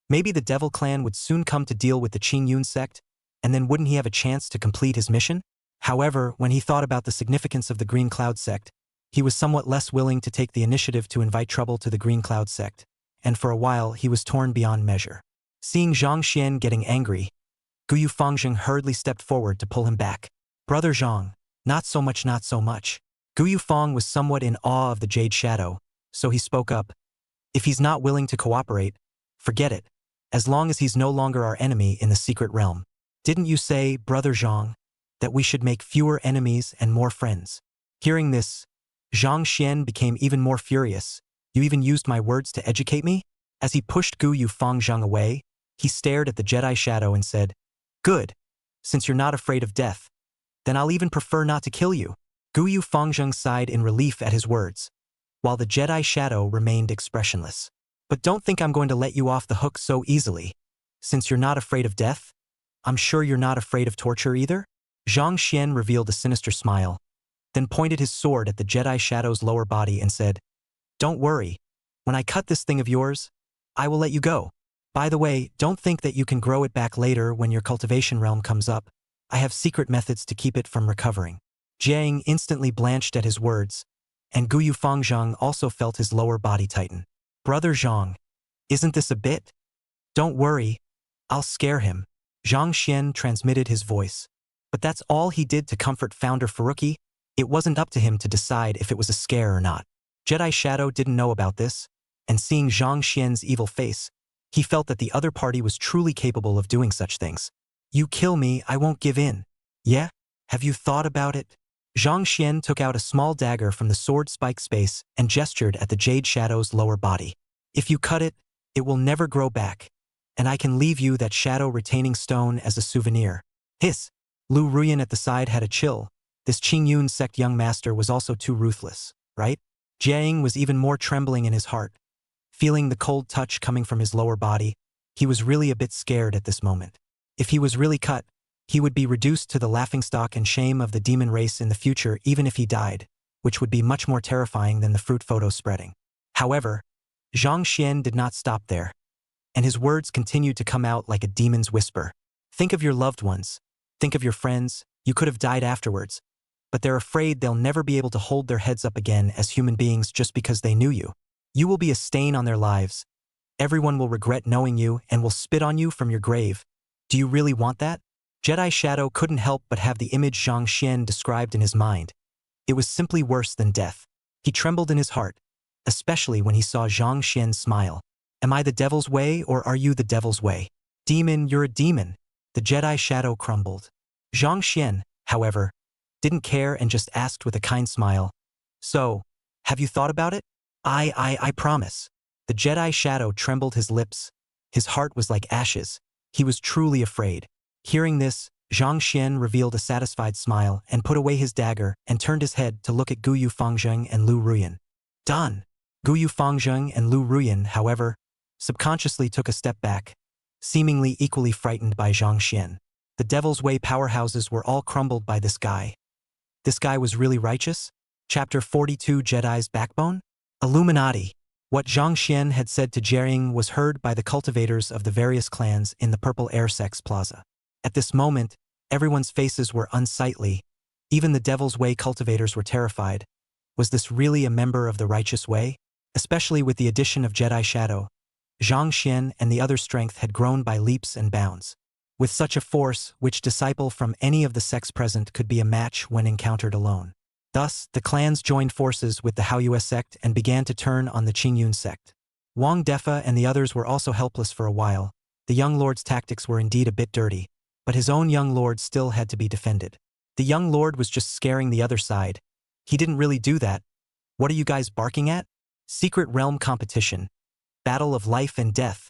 Speaker 2: maybe the Devil Clan would soon come to deal with the Qing Yun sect, and then wouldn't he have a chance to complete his mission? However, when he thought about the significance of the Green Cloud sect, he was somewhat less willing to take the initiative to invite trouble to the Green Cloud sect, and for a while he was torn beyond measure. Seeing Zhang Xian getting angry, Guyu Fangzheng hurriedly stepped forward to pull him back. Brother Zhang, not so much, not so much. Guyu Fang was somewhat in awe of the Jade Shadow, so he spoke up. If he's not willing to cooperate, forget it, as long as he's no longer our enemy in the secret realm. Didn't you say, Brother Zhang, that we should make fewer enemies and more friends? Hearing this, Zhang Xian became even more furious. You even used my words to educate me? As he pushed Guyu Fangzheng away, he stared at the Jedi Shadow and said, Good. Since you're not afraid of death, then I'll even prefer not to kill you. Guyu Fangzheng sighed in relief at his words, while the Jedi Shadow remained expressionless. But don't think I'm going to let you off the hook so easily. Since you're not afraid of death, I'm sure you're not afraid of torture either? Zhang Xian revealed a sinister smile, then pointed his sword at the Jedi Shadow's lower body and said, Don't worry. When I cut this thing of yours, I will let you go. By the way, don't think that you can grow it back later when your cultivation realm comes up. I have secret methods to keep it from recovering. Jiang instantly blanched at his words, and Guyu Fangzheng also felt his lower body tighten. Brother Zhang, isn't this a bit? Don't worry, I'll scare him. Zhang Xian transmitted his voice. But that's all he did to comfort Founder Faruqi. It wasn't up to him to decide if it was a scare or not. Jedi Shadow didn't know about this, and seeing Zhang Xian's evil face, he felt that the other party was truly capable of doing such things. You kill me, I won't give in. Yeah? Have you thought about it? Zhang Xian took out a small dagger from the sword spike space and gestured at the Jade Shadow's lower body. If you cut it, it will never grow back, and I can leave you that shadow-retaining stone as a souvenir. Hiss! Lu Ruyan at the side had a chill. This Qingyun sect young master was also too ruthless, right? Jiang was even more trembling in his heart. Feeling the cold touch coming from his lower body, he was really a bit scared at this moment. If he was really cut, he would be reduced to the laughingstock and shame of the demon race in the future even if he died, which would be much more terrifying than the fruit photo spreading. However, Zhang Xian did not stop there, and his words continued to come out like a demon's whisper. Think of your loved ones. Think of your friends. You could have died afterwards, but they're afraid they'll never be able to hold their heads up again as human beings just because they knew you. You will be a stain on their lives. Everyone will regret knowing you and will spit on you from your grave. Do you really want that? Jedi Shadow couldn't help but have the image Zhang Xian described in his mind. It was simply worse than death. He trembled in his heart, especially when he saw Zhang Xian smile. Am I the devil's way or are you the devil's way? Demon, you're a demon. The Jedi Shadow crumbled. Zhang Xian, however, didn't care and just asked with a kind smile. So, have you thought about it? I promise. The Jedi Shadow trembled his lips. His heart was like ashes. He was truly afraid. Hearing this, Zhang Xian revealed a satisfied smile and put away his dagger and turned his head to look at Guyu Fangzheng and Lu Ruyan. Done! Guyu Fangzheng and Lu Ruyan, however, subconsciously took a step back, seemingly equally frightened by Zhang Xian. The Devil's Way powerhouses were all crumbled by this guy. This guy was really righteous? Chapter 42 Jedi's Backbone? Illuminati. What Zhang Xian had said to Jiang was heard by the cultivators of the various clans in the Purple Air Sex Plaza. At this moment, everyone's faces were unsightly. Even the Devil's Way cultivators were terrified. Was this really a member of the Righteous Way? Especially with the addition of Jedi Shadow, Zhang Xian and the other strength had grown by leaps and bounds. With such a force, which disciple from any of the sects present could be a match when encountered alone. Thus, the clans joined forces with the Haoyue sect and began to turn on the Qingyun sect. Wang Defa and the others were also helpless for a while. The young lord's tactics were indeed a bit dirty, but his own young lord still had to be defended. The young lord was just scaring the other side. He didn't really do that. What are you guys barking at? Secret realm competition. Battle of life and death.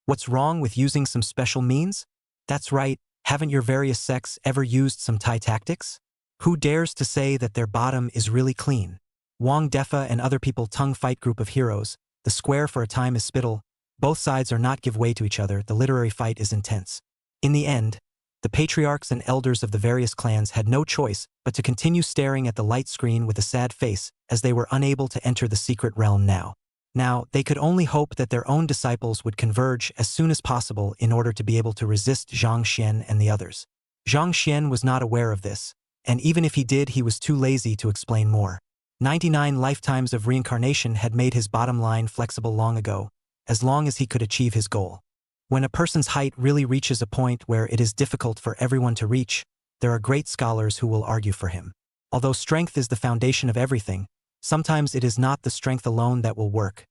Speaker 2: What's wrong with using some special means? That's right, haven't your various sects ever used some Thai tactics? Who dares to say that their bottom is really clean? Wang Defa and other people tongue fight group of heroes. The square for a time is spittle. Both sides are not give way to each other. The literary fight is intense. In the end, the patriarchs and elders of the various clans had no choice but to continue staring at the light screen with a sad face as they were unable to enter the secret realm now. Now, they could only hope that their own disciples would converge as soon as possible in order to be able to resist Zhang Xian and the others. Zhang Xian was not aware of this, and even if he did, he was too lazy to explain more. 99 lifetimes of reincarnation had made his bottom line flexible long ago, as long as he could achieve his goal. When a person's height really reaches a point where it is difficult for everyone to reach, there are great scholars who will argue for him. Although strength is the foundation of everything, sometimes it is not the strength alone that will work,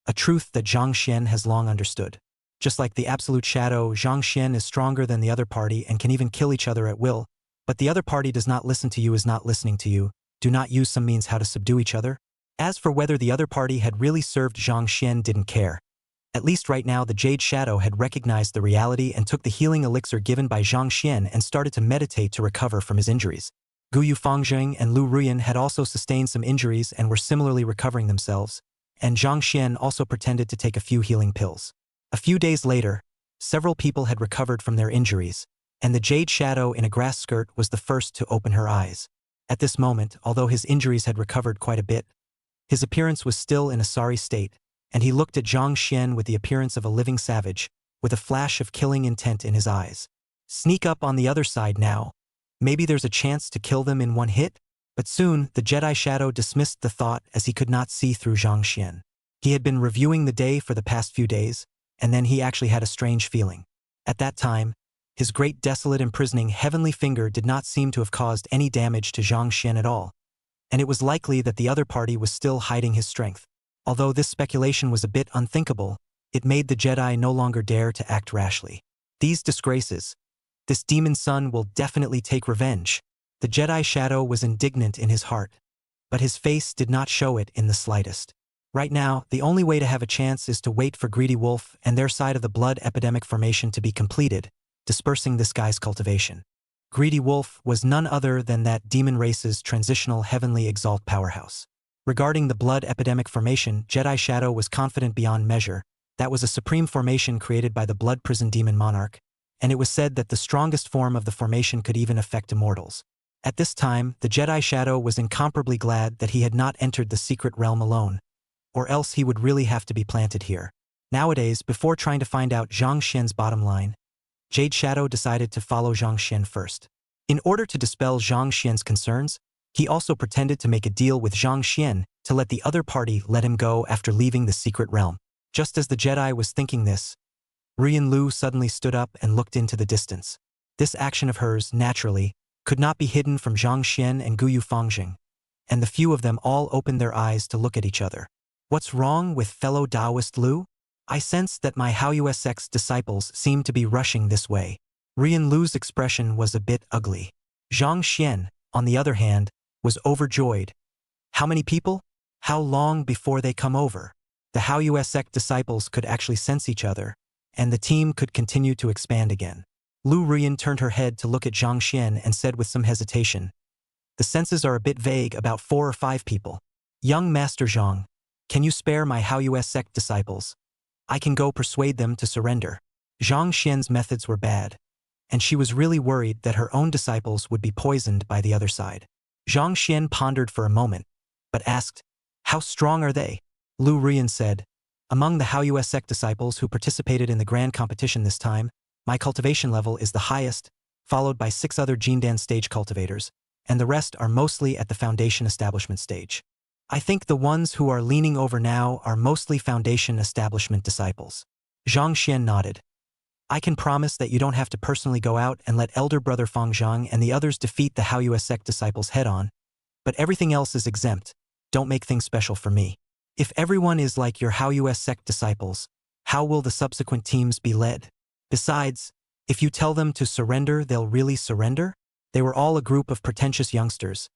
Speaker 2: a truth that Zhang Xian has long understood. Just like the absolute shadow, Zhang Xian is stronger than the other party and can even kill each other at will, but the other party does not listen to you, is not listening to you, do not use some means how to subdue each other. As for whether the other party had really served Zhang Xian, didn't care. At least right now the Jade Shadow had recognized the reality and took the healing elixir given by Zhang Xian and started to meditate to recover from his injuries. Guyu Fangzheng and Lu Ruyan had also sustained some injuries and were similarly recovering themselves, and Zhang Xian also pretended to take a few healing pills. A few days later, several people had recovered from their injuries, and the Jade Shadow in a grass skirt was the first to open her eyes. At this moment, although his injuries had recovered quite a bit, his appearance was still in a sorry state, and he looked at Zhang Xian with the appearance of a living savage, with a flash of killing intent in his eyes. Sneak up on the other side now. Maybe there's a chance to kill them in one hit? But soon, the Jedi Shadow dismissed the thought as he could not see through Zhang Xian. He had been reviewing the day for the past few days, and then he actually had a strange feeling. At that time, his great desolate imprisoning heavenly finger did not seem to have caused any damage to Zhang Xian at all, and it was likely that the other party was still hiding his strength. Although this speculation was a bit unthinkable, it made the Jedi no longer dare to act rashly. These disgraces. This demon son will definitely take revenge. The Jedi Shadow was indignant in his heart, but his face did not show it in the slightest. Right now, the only way to have a chance is to wait for Greedy Wolf and their side of the blood epidemic formation to be completed, dispersing this guy's cultivation. Greedy Wolf was none other than that demon race's transitional heavenly exalt powerhouse. Regarding the blood epidemic formation, Jedi Shadow was confident beyond measure. That was a supreme formation created by the blood prison demon monarch, and it was said that the strongest form of the formation could even affect immortals. At this time, the Jedi Shadow was incomparably glad that he had not entered the secret realm alone, or else he would really have to be planted here. Nowadays, before trying to find out Zhang Xian's bottom line, Jade Shadow decided to follow Zhang Xian first. In order to dispel Zhang Xian's concerns, he also pretended to make a deal with Zhang Xian to let the other party let him go after leaving the secret realm. Just as the Jedi was thinking this, Rian Lu suddenly stood up and looked into the distance. This action of hers, naturally, could not be hidden from Zhang Xian and Guyu Fangjing, and the few of them all opened their eyes to look at each other. What's wrong with fellow Taoist Lu? I sense that my Haousx disciples seem to be rushing this way. Rian Lu's expression was a bit ugly. Zhang Xian, on the other hand, was overjoyed. How many people? How long before they come over? The Haousx disciples could actually sense each other, and the team could continue to expand again. Lu Rian turned her head to look at Zhang Xian and said with some hesitation, "The senses are a bit vague about 4 or 5 people. Young Master Zhang, can you spare my Haousx disciples? I can go persuade them to surrender." Zhang Xian's methods were bad, and she was really worried that her own disciples would be poisoned by the other side. Zhang Xian pondered for a moment, but asked, "How strong are they?" Lu Rian said, "Among the Haousx disciples who participated in the grand competition this time, my cultivation level is the highest, followed by 6 other Jindan stage cultivators, and the rest are mostly at the foundation establishment stage. I think the ones who are leaning over now are mostly foundation establishment disciples." Zhang Xian nodded. "I can promise that you don't have to personally go out and let elder brother Fang Zhang and the others defeat the Haousx disciples head-on, but everything else is exempt. Don't make things special for me. If everyone is like your Haousx disciples, how will the subsequent teams be led? Besides, if you tell them to surrender, they'll really surrender?" They were all a group of pretentious youngsters,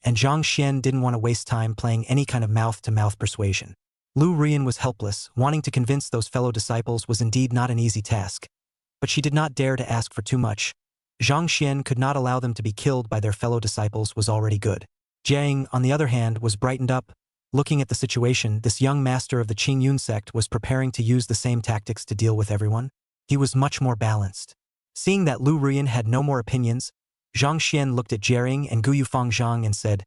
Speaker 2: and Zhang Xian didn't want to waste time playing any kind of mouth-to-mouth persuasion. Lu Rian was helpless. Wanting to convince those fellow disciples was indeed not an easy task, but she did not dare to ask for too much. Zhang Xian could not allow them to be killed by their fellow disciples was already good. Jiang, on the other hand, was brightened up. Looking at the situation, this young master of the Qingyun sect was preparing to use the same tactics to deal with everyone. He was much more balanced. Seeing that Lu Rian had no more opinions, Zhang Xian looked at Jering and Guyu Fangjing and said,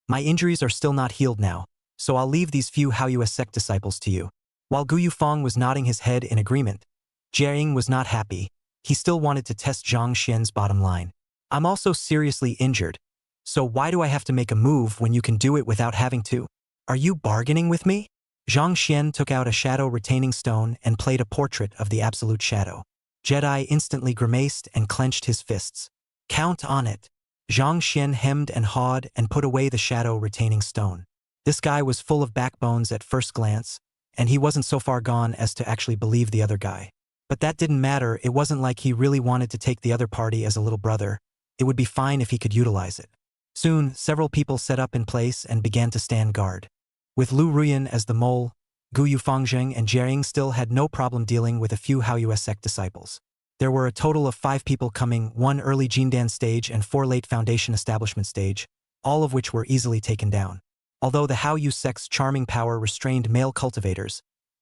Speaker 2: "My injuries are still not healed now, so I'll leave these few Haousx disciples to you." While Guyu Fang was nodding his head in agreement, Jering was not happy. He still wanted to test Zhang Xian's bottom line. "I'm also seriously injured, so why do I have to make a move when you can do it without having to? Are you bargaining with me?" Zhang Xian took out a shadow retaining stone and played a portrait of the absolute shadow. Jedi instantly grimaced and clenched his fists. "Count on it." Zhang Xian hemmed and hawed and put away the shadow retaining stone. This guy was full of backbones at first glance, and he wasn't so far gone as to actually believe the other guy. But that didn't matter. It wasn't like he really wanted to take the other party as a little brother. It would be fine if he could utilize it. Soon, several people set up in place and began to stand guard. With Lu Rian as the mole, Guyu Fangjing and Jering still had no problem dealing with a few Haousx disciples. There were a total of 5 people coming, 1 early Jindan stage and 4 late foundation establishment stage, all of which were easily taken down. Although the Haousx's charming power restrained male cultivators,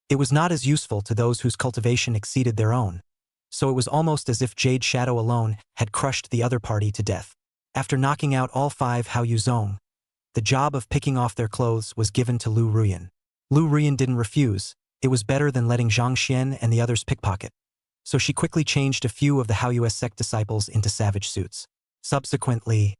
Speaker 2: it was not as useful to those whose cultivation exceeded their own, so it was almost as if Jade Shadow alone had crushed the other party to death. After knocking out all 5 Haouzong, the job of picking off their clothes was given to Lu Rian. Lu Rian didn't refuse. It was better than letting Zhang Xian and the others pickpocket, so she quickly changed a few of the Haousx disciples into savage suits. Subsequently,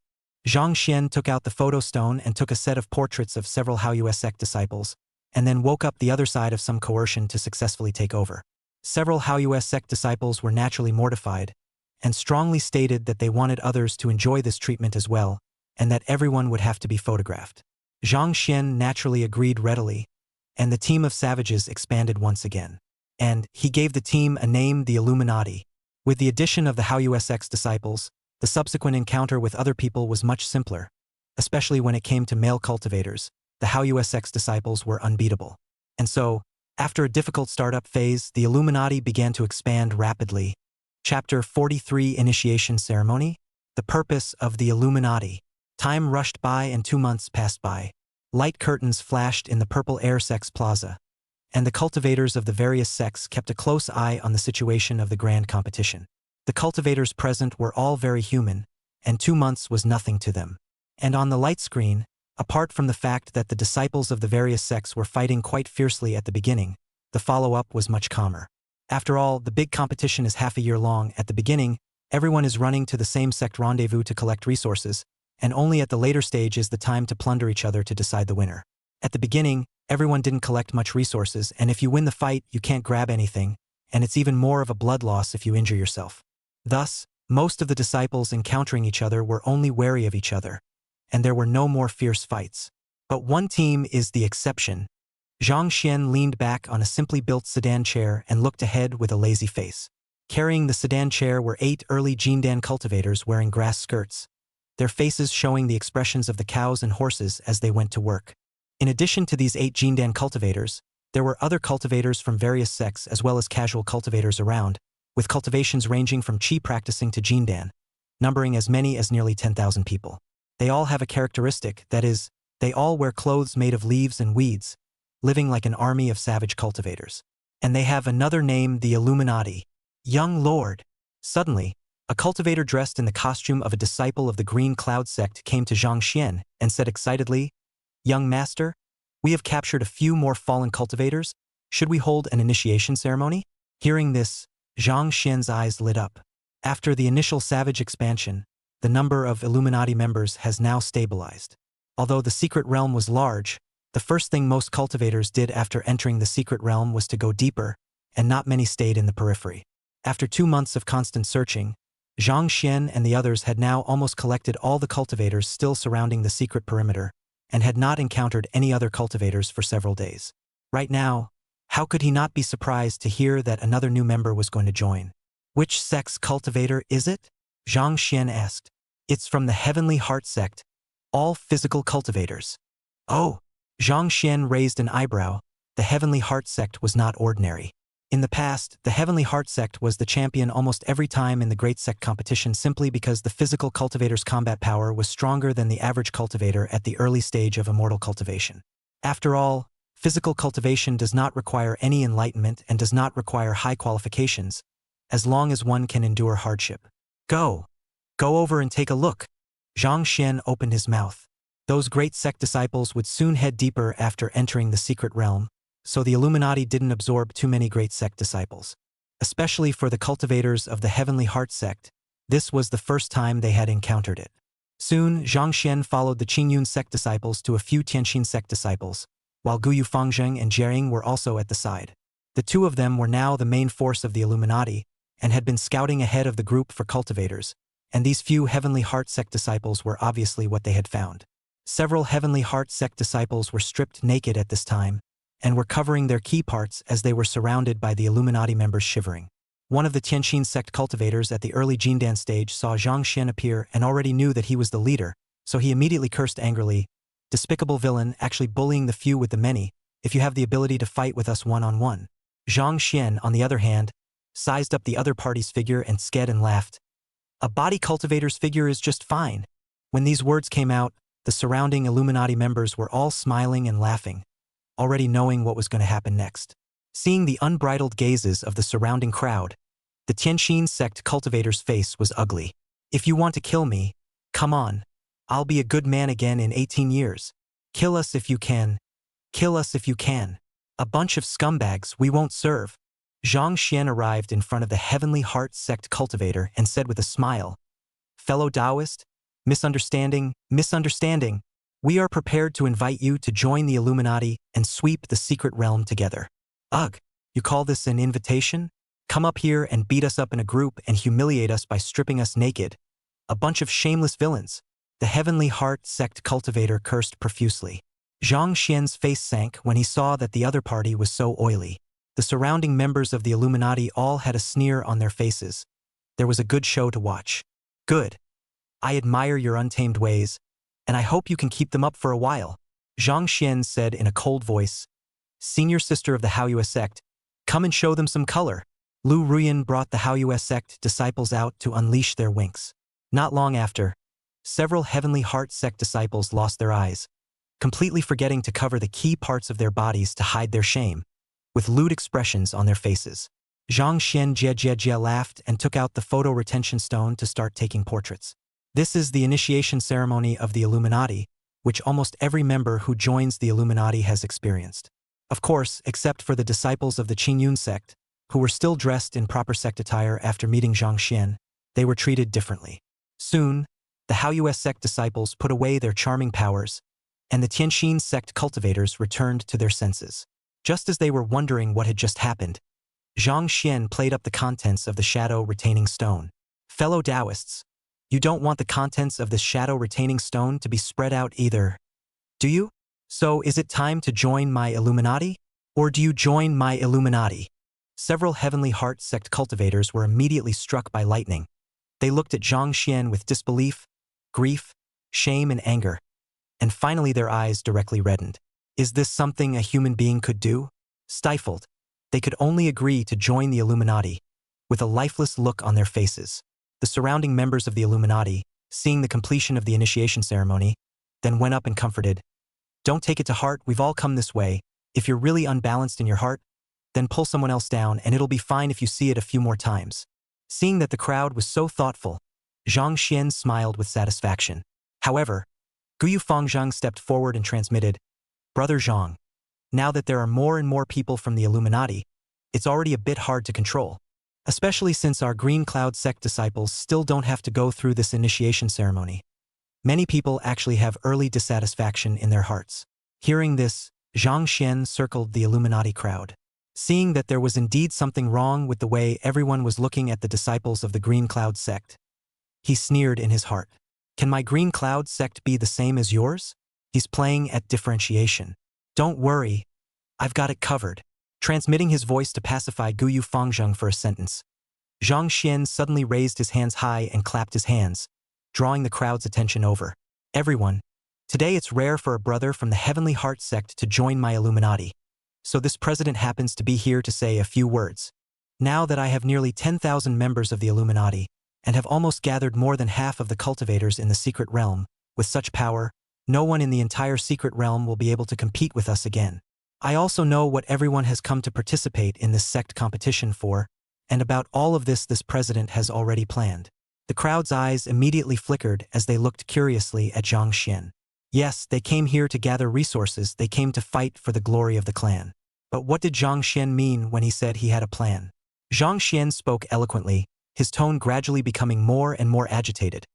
Speaker 2: Zhang Xian took out the photo stone and took a set of portraits of several Haousx disciples, and then woke up the other side of some coercion to successfully take over. Several Haousx disciples were naturally mortified, and strongly stated that they wanted others to enjoy this treatment as well, and that everyone would have to be photographed. Zhang Xian naturally agreed readily, and the team of savages expanded once again. And he gave the team a name, the Illuminati. With the addition of the Haousx disciples, the subsequent encounter with other people was much simpler, especially when it came to male cultivators. The Haousx disciples were unbeatable. And so, after a difficult startup phase, the Illuminati began to expand rapidly. Chapter 43 Initiation Ceremony. The purpose of the Illuminati. Time rushed by and 2 months passed by. Light curtains flashed in the purple air sex plaza, and the cultivators of the various sects kept a close eye on the situation of the grand competition. The cultivators present were all very human, and 2 months was nothing to them. And on the light screen, apart from the fact that the disciples of the various sects were fighting quite fiercely at the beginning, the follow-up was much calmer. After all, the big competition is half a year long. At the beginning, everyone is running to the same sect rendezvous to collect resources, and only at the later stage is the time to plunder each other to decide the winner. At the beginning, everyone didn't collect much resources, and if you win the fight, you can't grab anything, and it's even more of a blood loss if you injure yourself. Thus, most of the disciples encountering each other were only wary of each other, and there were no more fierce fights. But one team is the exception. Zhang Xian leaned back on a simply built sedan chair and looked ahead with a lazy face. Carrying the sedan chair were 8 early Jindan cultivators wearing grass skirts, their faces showing the expressions of the cows and horses as they went to work. In addition to these 8 Jindan cultivators, there were other cultivators from various sects as well as casual cultivators around, with cultivations ranging from Qi practicing to Jindan, numbering as many as nearly 10,000 people. They all have a characteristic, that is, they all wear clothes made of leaves and weeds, living like an army of savage cultivators. And they have another name, the Illuminati. Young Lord. Suddenly, a cultivator dressed in the costume of a disciple of the Green Cloud sect came to Zhang Xian and said excitedly, "Young master, we have captured a few more fallen cultivators. Should we hold an initiation ceremony?" Hearing this, Zhang Xian's eyes lit up. After the initial savage expansion, the number of Illuminati members has now stabilized. Although the secret realm was large, the first thing most cultivators did after entering the secret realm was to go deeper, and not many stayed in the periphery. After 2 months of constant searching, Zhang Xian and the others had now almost collected all the cultivators still surrounding the secret perimeter, and had not encountered any other cultivators for several days. Right now, how could he not be surprised to hear that another new member was going to join? "Which sect's cultivator is it?" Zhang Xian asked. "It's from the Heavenly Heart sect, all physical cultivators." "Oh." Zhang Xian raised an eyebrow. The Heavenly Heart sect was not ordinary. In the past, the Heavenly Heart sect was the champion almost every time in the Great Sect competition simply because the physical cultivator's combat power was stronger than the average cultivator at the early stage of immortal cultivation. After all, physical cultivation does not require any enlightenment and does not require high qualifications, as long as one can endure hardship. Go over and take a look." Zhang Xian opened his mouth. Those Great Sect disciples would soon head deeper after entering the secret realm, so the Illuminati didn't absorb too many Great Sect disciples. Especially for the cultivators of the Heavenly Heart sect, this was the first time they had encountered it. Soon, Zhang Xian followed the Qingyun sect disciples to a few Tianqin sect disciples, while Guyu Fangzheng and Jiaying were also at the side. The two of them were now the main force of the Illuminati, and had been scouting ahead of the group for cultivators, and these few Heavenly Heart sect disciples were obviously what they had found. Several Heavenly Heart sect disciples were stripped naked at this time, and were covering their key parts as they were surrounded by the Illuminati members shivering. One of the Tianqin sect cultivators at the early Jindan stage saw Zhang Xian appear and already knew that he was the leader, so he immediately cursed angrily, "Despicable villain, actually bullying the few with the many, if you have the ability to fight with us one-on-one." Zhang Xian, on the other hand, sized up the other party's figure and sked and laughed. "A body cultivator's figure is just fine." When these words came out, the surrounding Illuminati members were all smiling and laughing, already knowing what was going to happen next. Seeing the unbridled gazes of the surrounding crowd, the Tianqin sect cultivator's face was ugly. "If you want to kill me, come on. I'll be a good man again in 18 years. Kill us if you can. Kill us if you can. A bunch of scumbags we won't serve." Zhang Xian arrived in front of the Heavenly Heart sect cultivator and said with a smile, "Fellow Taoist, misunderstanding. We are prepared to invite you to join the Illuminati and sweep the secret realm together." "Ugh, you call this an invitation? Come up here and beat us up in a group and humiliate us by stripping us naked. A bunch of shameless villains." The Heavenly Heart sect cultivator cursed profusely. Zhang Xian's face sank when he saw that the other party was so oily. The surrounding members of the Illuminati all had a sneer on their faces. There was a good show to watch. "Good. I admire your untamed ways, and I hope you can keep them up for a while," Zhang Xian said in a cold voice, senior sister of the Haoyue sect, come and show them some color. Lu Ruyan brought the Haoyue sect disciples out to unleash their winks. Not long after, several Heavenly Heart sect disciples lost their eyes, completely forgetting to cover the key parts of their bodies to hide their shame, with lewd expressions on their faces. Zhang Xian jie laughed and took out the photo retention stone to start taking portraits. This is the initiation ceremony of the Illuminati, which almost every member who joins the Illuminati has experienced. Of course, except for the disciples of the Qingyun sect, who were still dressed in proper sect attire after meeting Zhang Xian, they were treated differently. Soon, the Haoyue sect disciples put away their charming powers, and the Tianxin sect cultivators returned to their senses. Just as they were wondering what had just happened, Zhang Xian played up the contents of the shadow-retaining stone. Fellow Taoists, you don't want the contents of this shadow-retaining stone to be spread out either, do you? So is it time to join my Illuminati? Or do you join my Illuminati? Several Heavenly Heart sect cultivators were immediately struck by lightning. They looked at Zhang Xian with disbelief, grief, shame, and anger, and finally their eyes directly reddened. Is this something a human being could do? Stifled, they could only agree to join the Illuminati, with a lifeless look on their faces. The surrounding members of the Illuminati, seeing the completion of the initiation ceremony, then went up and comforted. Don't take it to heart, we've all come this way. If you're really unbalanced in your heart, then pull someone else down and it'll be fine if you see it a few more times. Seeing that the crowd was so thoughtful, Zhang Xian smiled with satisfaction. However, Guyu Fangzhang stepped forward and transmitted, Brother Zhang, now that there are more and more people from the Illuminati, it's already a bit hard to control, especially since our Green Cloud sect disciples still don't have to go through this initiation ceremony. Many people actually have early dissatisfaction in their hearts. Hearing this, Zhang Xian circled the Illuminati crowd. Seeing that there was indeed something wrong with the way everyone was looking at the disciples of the Green Cloud sect, he sneered in his heart. Can my Green Cloud sect be the same as yours? He's playing at differentiation. Don't worry, I've got it covered. Transmitting his voice to pacify Guyu Fangzheng for a sentence, Zhang Xian suddenly raised his hands high and clapped his hands, drawing the crowd's attention over. Everyone, today it's rare for a brother from the Heavenly Heart sect to join my Illuminati. So this president happens to be here to say a few words. Now that I have nearly 10,000 members of the Illuminati, and have almost gathered more than half of the cultivators in the secret realm, with such power, no one in the entire secret realm will be able to compete with us again. I also know what everyone has come to participate in this sect competition for, and about all of this president has already planned. The crowd's eyes immediately flickered as they looked curiously at Zhang Xian. Yes, they came here to gather resources, they came to fight for the glory of the clan. But what did Zhang Xian mean when he said he had a plan? Zhang Xian spoke eloquently, his tone gradually becoming more and more agitated.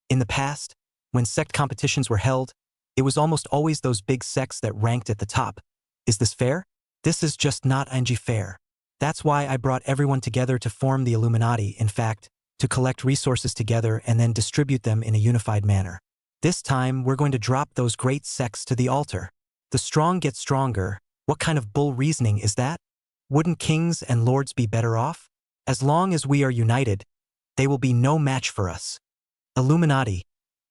Speaker 2: In the past, when sect competitions were held, it was almost always those big sects that ranked at the top. Is this fair? This is just not fair. That's why I brought everyone together to form the Illuminati, in fact, to collect resources together and then distribute them in a unified manner. This time, we're going to drop those great sects to the altar. The strong get stronger. What kind of bull reasoning is that? Wouldn't kings and lords be better off? As long as we are united, they will be no match for us. Illuminati,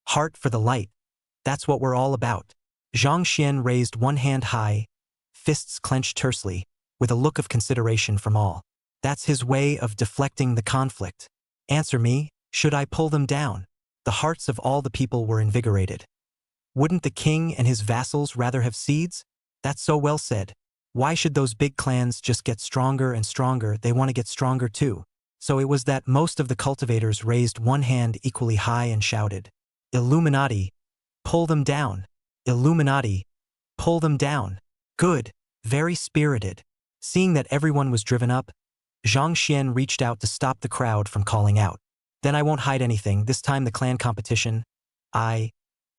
Speaker 2: heart for the light. That's what we're all about. Zhang Xian raised one hand high, fists clenched tersely, with a look of consideration from all. That's his way of deflecting the conflict. Answer me, should I pull them down? The hearts of all the people were invigorated. Wouldn't the king and his vassals rather have seeds? That's so well said. Why should those big clans just get stronger and stronger? They want to get stronger too. So it was that most of the cultivators raised one hand equally high and shouted, Illuminati, pull them down. Illuminati, pull them down. Good, very spirited. Seeing that everyone was driven up, Zhang Xian reached out to stop the crowd from calling out. Then I won't hide anything, this time the clan competition. I,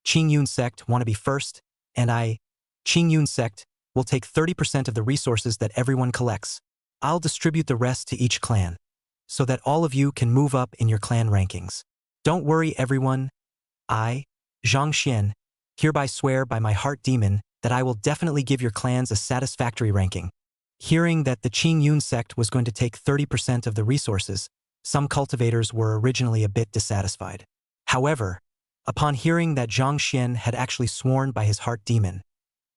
Speaker 2: Qingyun sect, want to be first, and I, Qingyun sect, will take 30% of the resources that everyone collects. I'll distribute the rest to each clan, so that all of you can move up in your clan rankings. Don't worry everyone. I, Zhang Xian, hereby swear by my heart demon that I will definitely give your clans a satisfactory ranking. Hearing that the Qingyun sect was going to take 30% of the resources, some cultivators were originally a bit dissatisfied. However, upon hearing that Zhang Xian had actually sworn by his heart demon,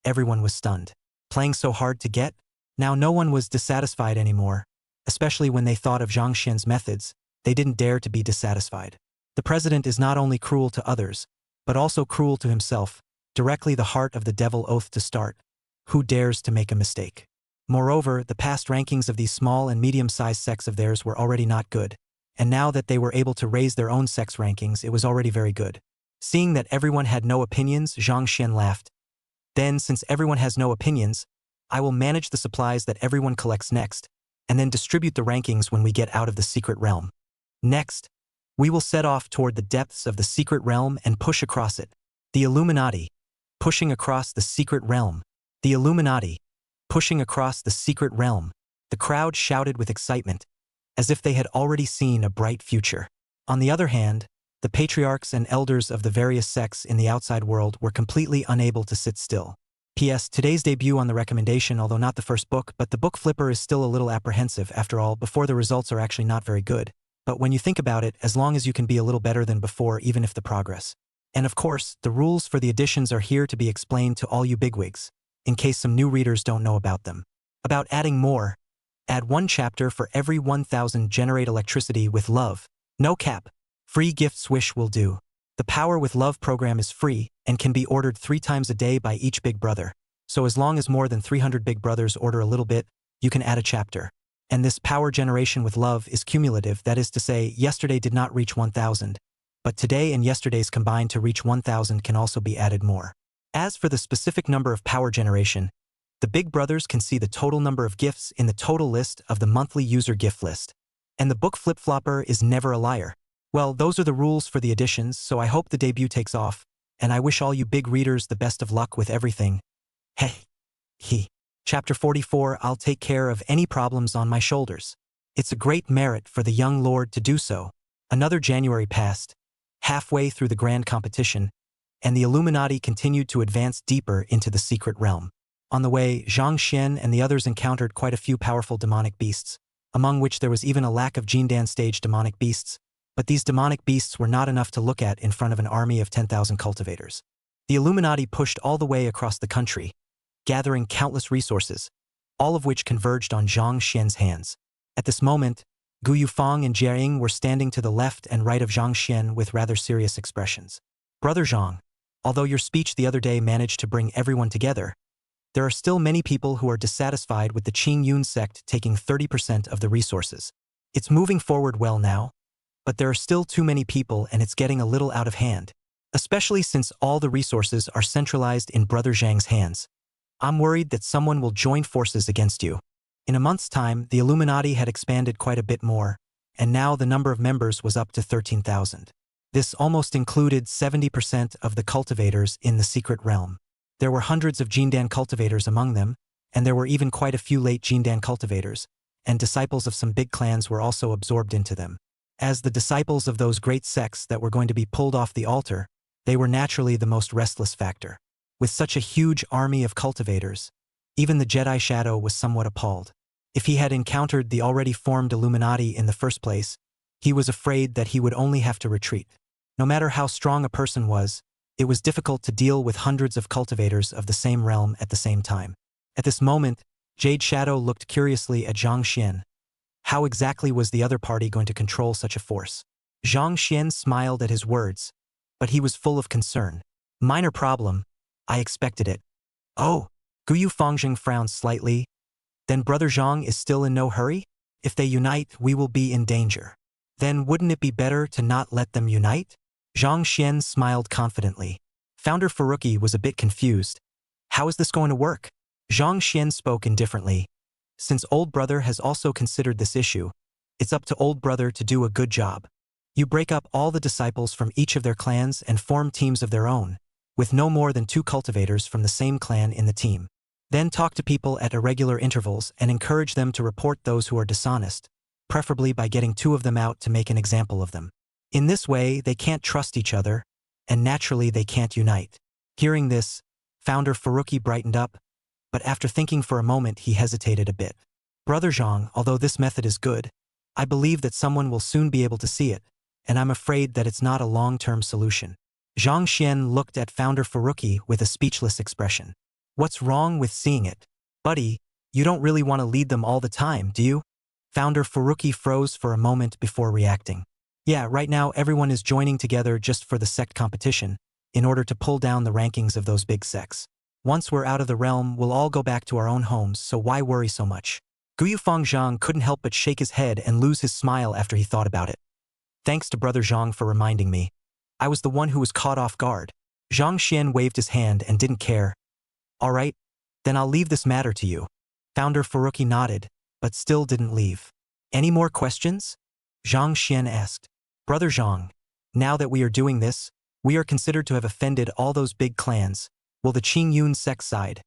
Speaker 2: everyone was stunned. playing so hard to get? Now no one was dissatisfied anymore, especially when they thought of Zhang Xian's methods. They didn't dare to be dissatisfied. The president is not only cruel to others, but also cruel to himself, directly the heart of the devil oath to start. Who dares to make a mistake? Moreover, the past rankings of these small and medium-sized sects of theirs were already not good, and now that they were able to raise their own sex rankings, it was already very good. Seeing that everyone had no opinions, Zhang Xian laughed. Then, since everyone has no opinions, I will manage the supplies that everyone collects next, and then distribute the rankings when we get out of the secret realm. Next, we will set off toward the depths of the secret realm and push across it. The Illuminati, pushing across the secret realm. The Illuminati, pushing across the secret realm. The crowd shouted with excitement, as if they had already seen a bright future. On the other hand, the patriarchs and elders of the various sects in the outside world were completely unable to sit still. P.S. Today's debut on the recommendation, although not the first book, but the book flipper is still a little apprehensive. After all, before the results are actually not very good. But when you think about it, as long as you can be a little better than before, even if the progress. And of course, the rules for the editions are here to be explained to all you bigwigs, in case some new readers don't know about them. About adding more. Add 1 chapter for every 1,000 generate electricity with love. No cap. Free gift swish will do. The Power with Love program is free and can be ordered 3 times a day by each big brother. So as long as more than 300 big brothers order a little bit, you can add a chapter. And this power generation with love is cumulative, that is to say, yesterday did not reach 1,000. But today and yesterday's combined to reach 1,000 can also be added more. As for the specific number of power generation, the big brothers can see the total number of gifts in the total list of the monthly user gift list. And the book flip-flopper is never a liar. Well, those are the rules for the editions, so I hope the debut takes off, and I wish all you big readers the best of luck with everything. Hey. Chapter 44, I'll take care of any problems on my shoulders. It's a great merit for the young lord to do so. Another January passed, halfway through the grand competition, and the Illuminati continued to advance deeper into the secret realm. On the way, Zhang Xian and the others encountered quite a few powerful demonic beasts, among which there was even a lack of Jindan stage demonic beasts, but these demonic beasts were not enough to look at in front of an army of 10,000 cultivators. The Illuminati pushed all the way across the country, gathering countless resources, all of which converged on Zhang Xian's hands. At this moment, Gu Yufang and Jie Ying were standing to the left and right of Zhang Xian with rather serious expressions. Brother Zhang, although your speech the other day managed to bring everyone together, there are still many people who are dissatisfied with the Qing Yun sect taking 30% of the resources. It's moving forward well now, but there are still too many people and it's getting a little out of hand, especially since all the resources are centralized in Brother Zhang's hands. I'm worried that someone will join forces against you. In a month's time, the Illuminati had expanded quite a bit more, and now the number of members was up to 13,000. This almost included 70% of the cultivators in the secret realm. There were hundreds of Jindan cultivators among them, and there were even quite a few late Jindan cultivators, and disciples of some big clans were also absorbed into them. As the disciples of those great sects that were going to be pulled off the altar, they were naturally the most restless factor. With such a huge army of cultivators, even the Jedi Shadow was somewhat appalled. If he had encountered the already formed Illuminati in the first place, he was afraid that he would only have to retreat. No matter how strong a person was, it was difficult to deal with hundreds of cultivators of the same realm at the same time. At this moment, Jade Shadow looked curiously at Zhang Xian. How exactly was the other party going to control such a force? Zhang Xian smiled at his words, but he was full of concern. Minor problem. I expected it. Oh, Guyu Fangzheng frowned slightly. Then Brother Zhang is still in no hurry? If they unite, we will be in danger. Then wouldn't it be better to not let them unite? Zhang Xian smiled confidently. Founder Faruqi was a bit confused. How is this going to work? Zhang Xian spoke indifferently. Since Old Brother has also considered this issue, it's up to Old Brother to do a good job. You break up all the disciples from each of their clans and form teams of their own, with no more than 2 cultivators from the same clan in the team. Then talk to people at irregular intervals and encourage them to report those who are dishonest, preferably by getting 2 of them out to make an example of them. In this way, they can't trust each other, and naturally they can't unite. Hearing this, Founder Faruqi brightened up, but after thinking for a moment he hesitated a bit. Brother Zhang, although this method is good, I believe that someone will soon be able to see it, and I'm afraid that it's not a long-term solution. Zhang Xian looked at Founder Faruqi with a speechless expression. What's wrong with seeing it? Buddy, you don't really want to lead them all the time, do you? Founder Furuki froze for a moment before reacting. Yeah, right now everyone is joining together just for the sect competition, in order to pull down the rankings of those big sects. Once we're out of the realm, we'll all go back to our own homes, so why worry so much? Guyufeng Zhang couldn't help but shake his head and lose his smile after he thought about it. Thanks to Brother Zhang for reminding me. I was the one who was caught off guard. Zhang Xian waved his hand and didn't care. All right, then I'll leave this matter to you. Founder Furuki nodded, but still didn't leave. Any more questions? Zhang Xian asked. Brother Zhang, now that we are doing this, we are considered to have offended all those big clans. Will the Qingyun sect side?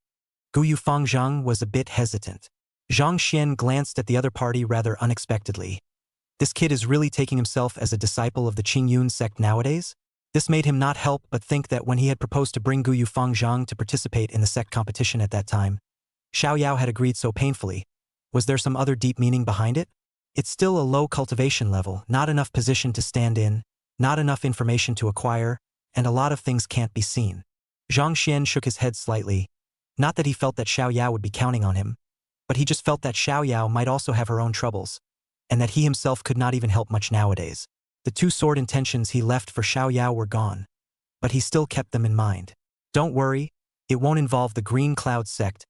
Speaker 2: Guyufeng Zhang was a bit hesitant. Zhang Xian glanced at the other party rather unexpectedly. This kid is really taking himself as a disciple of the Qingyun sect nowadays? This made him not help but think that when he had proposed to bring Guyufeng Zhang to participate in the sect competition at that time, Xiao Yao had agreed so painfully. Was there some other deep meaning behind it? It's still a low cultivation level, not enough position to stand in, not enough information to acquire, and a lot of things can't be seen. Zhang Xian shook his head slightly. Not that he felt that Xiao Yao would be counting on him, but he just felt that Xiao Yao might also have her own troubles, and that he himself could not even help much nowadays. The two sword intentions he left for Xiao Yao were gone, but he still kept them in mind. Don't worry, it won't involve the Green Cloud sect.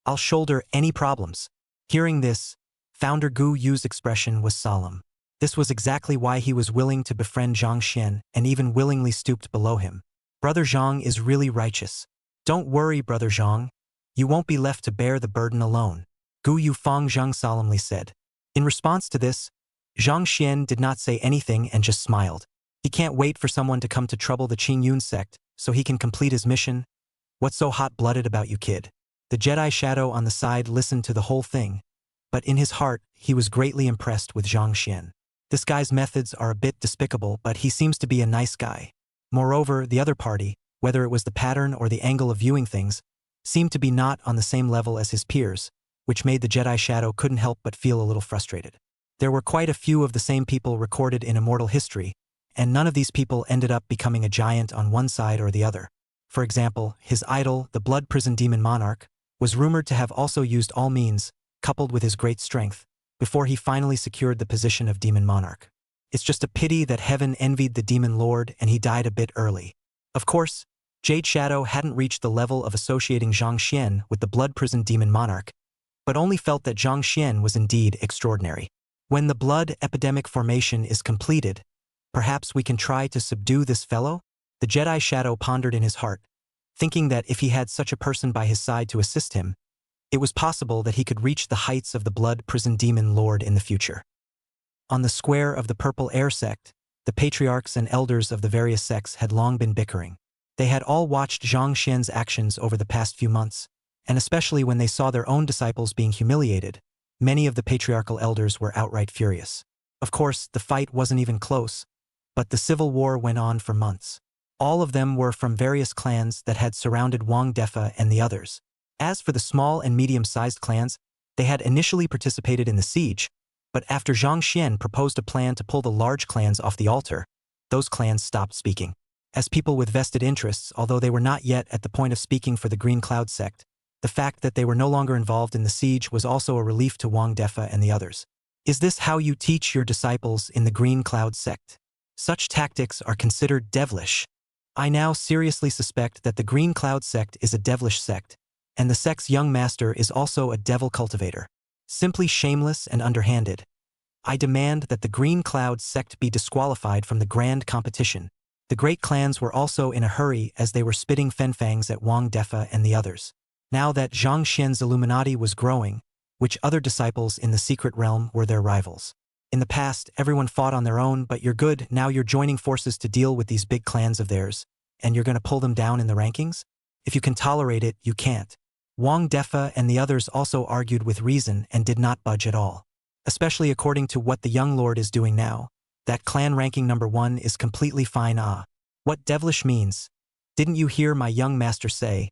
Speaker 2: I'll shoulder any problems. Hearing this, Founder Gu Yu's expression was solemn. This was exactly why he was willing to befriend Zhang Xian and even willingly stooped below him. Brother Zhang is really righteous. Don't worry, Brother Zhang. You won't be left to bear the burden alone, Gu Yufeng Zhang solemnly said. In response to this, Zhang Xian did not say anything and just smiled. He can't wait for someone to come to trouble the Qingyun sect so he can complete his mission. What's so hot-blooded about you, kid? The Jedi Shadow on the side listened to the whole thing, but in his heart, he was greatly impressed with Zhang Xian. This guy's methods are a bit despicable, but he seems to be a nice guy. Moreover, the other party, whether it was the pattern or the angle of viewing things, seemed to be not on the same level as his peers, which made the Jedi Shadow couldn't help but feel a little frustrated. There were quite a few of the same people recorded in immortal history, and none of these people ended up becoming a giant on one side or the other. For example, his idol, the Blood Prison Demon Monarch, was rumored to have also used all means, coupled with his great strength, before he finally secured the position of Demon Monarch. It's just a pity that heaven envied the Demon Lord and he died a bit early. Of course, Jade Shadow hadn't reached the level of associating Zhang Xian with the Blood Prison Demon Monarch, but only felt that Zhang Xian was indeed extraordinary. When the blood epidemic formation is completed, perhaps we can try to subdue this fellow? The Jedi Shadow pondered in his heart, thinking that if he had such a person by his side to assist him, it was possible that he could reach the heights of the Blood Prison Demon Lord in the future. On the square of the Purple Air sect, the patriarchs and elders of the various sects had long been bickering. They had all watched Zhang Xian's actions over the past few months, and especially when they saw their own disciples being humiliated, many of the patriarchal elders were outright furious. Of course, the fight wasn't even close, but the civil war went on for months. All of them were from various clans that had surrounded Wang Defa and the others. As for the small and medium-sized clans, they had initially participated in the siege, but after Zhang Xian proposed a plan to pull the large clans off the altar, those clans stopped speaking. As people with vested interests, although they were not yet at the point of speaking for the Green Cloud sect, the fact that they were no longer involved in the siege was also a relief to Wang Defa and the others. Is this how you teach your disciples in the Green Cloud sect? Such tactics are considered devilish. I now seriously suspect that the Green Cloud sect is a devilish sect, and the sect's young master is also a devil cultivator. Simply shameless and underhanded. I demand that the Green Cloud sect be disqualified from the grand competition. The great clans were also in a hurry as they were spitting fenfangs at Wang Defa and the others. Now that Zhang Xian's Illuminati was growing, which other disciples in the secret realm were their rivals? In the past, everyone fought on their own, but you're good, now you're joining forces to deal with these big clans of theirs, and you're going to pull them down in the rankings? If you can tolerate it, you can't. Wang Defa and the others also argued with reason and did not budge at all. Especially according to what the young lord is doing now, that clan ranking number 1 is completely fine. What devilish means? Didn't you hear my young master say?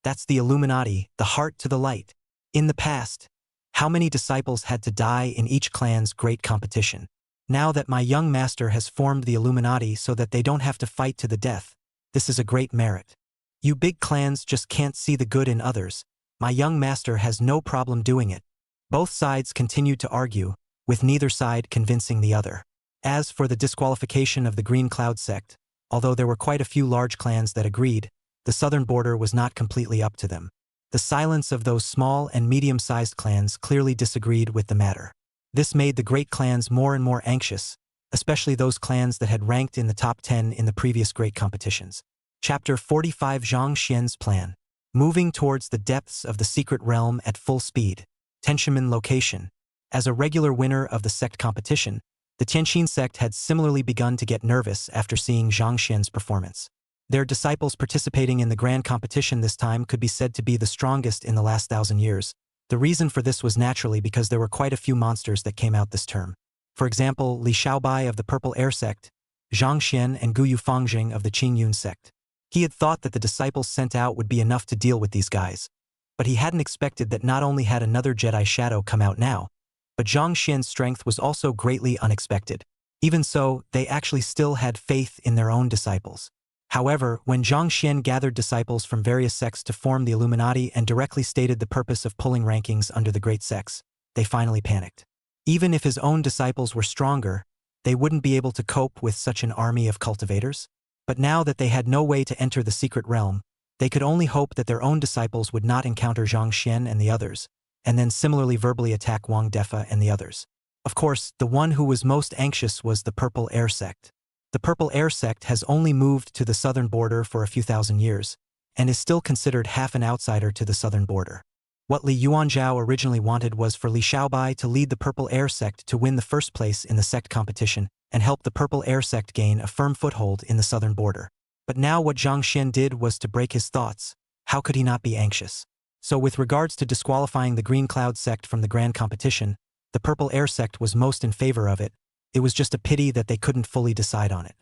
Speaker 2: That's the Illuminati, the heart to the light. In the past, how many disciples had to die in each clan's great competition? Now that my young master has formed the Illuminati so that they don't have to fight to the death, this is a great merit. You big clans just can't see the good in others, My young master has no problem doing it. Both sides continued to argue, with neither side convincing the other. As for the disqualification of the Green Cloud sect, although there were quite a few large clans that agreed, the southern border was not completely up to them. The silence of those small and medium-sized clans clearly disagreed with the matter. This made the great clans more and more anxious, especially those clans that had ranked in the top 10 in the previous great competitions. Chapter 45 Zhang Xian's Plan. Moving towards the depths of the secret realm at full speed. Tenshinmen location. As a regular winner of the sect competition, the Tianqin sect had similarly begun to get nervous after seeing Zhang Xian's performance. Their disciples participating in the grand competition this time could be said to be the strongest in the last 1,000 years. The reason for this was naturally because there were quite a few monsters that came out this term. For example, Li Xiaobai of the Purple Air sect, Zhang Xian and Gu Yufangjing of the Qingyun sect. He had thought that the disciples sent out would be enough to deal with these guys. But he hadn't expected that not only had another Jedi Shadow come out now, but Zhang Xian's strength was also greatly unexpected. Even so, they actually still had faith in their own disciples. However, when Zhang Xian gathered disciples from various sects to form the Illuminati and directly stated the purpose of pulling rankings under the great sects, they finally panicked. Even if his own disciples were stronger, they wouldn't be able to cope with such an army of cultivators. But now that they had no way to enter the secret realm, they could only hope that their own disciples would not encounter Zhang Xian and the others, and then similarly verbally attack Wang Defa and the others. Of course, the one who was most anxious was the Purple Air sect. The Purple Air sect has only moved to the southern border for a few thousand years, and is still considered half an outsider to the southern border. What Li Yuanzhao originally wanted was for Li Xiaobai to lead the Purple Air sect to win the first place in the sect competition and help the Purple Air sect gain a firm foothold in the southern border. But now what Zhang Xian did was to break his thoughts. How could he not be anxious? So with regards to disqualifying the Green Cloud sect from the grand competition, the Purple Air sect was most in favor of it. It was just a pity that they couldn't fully decide on it.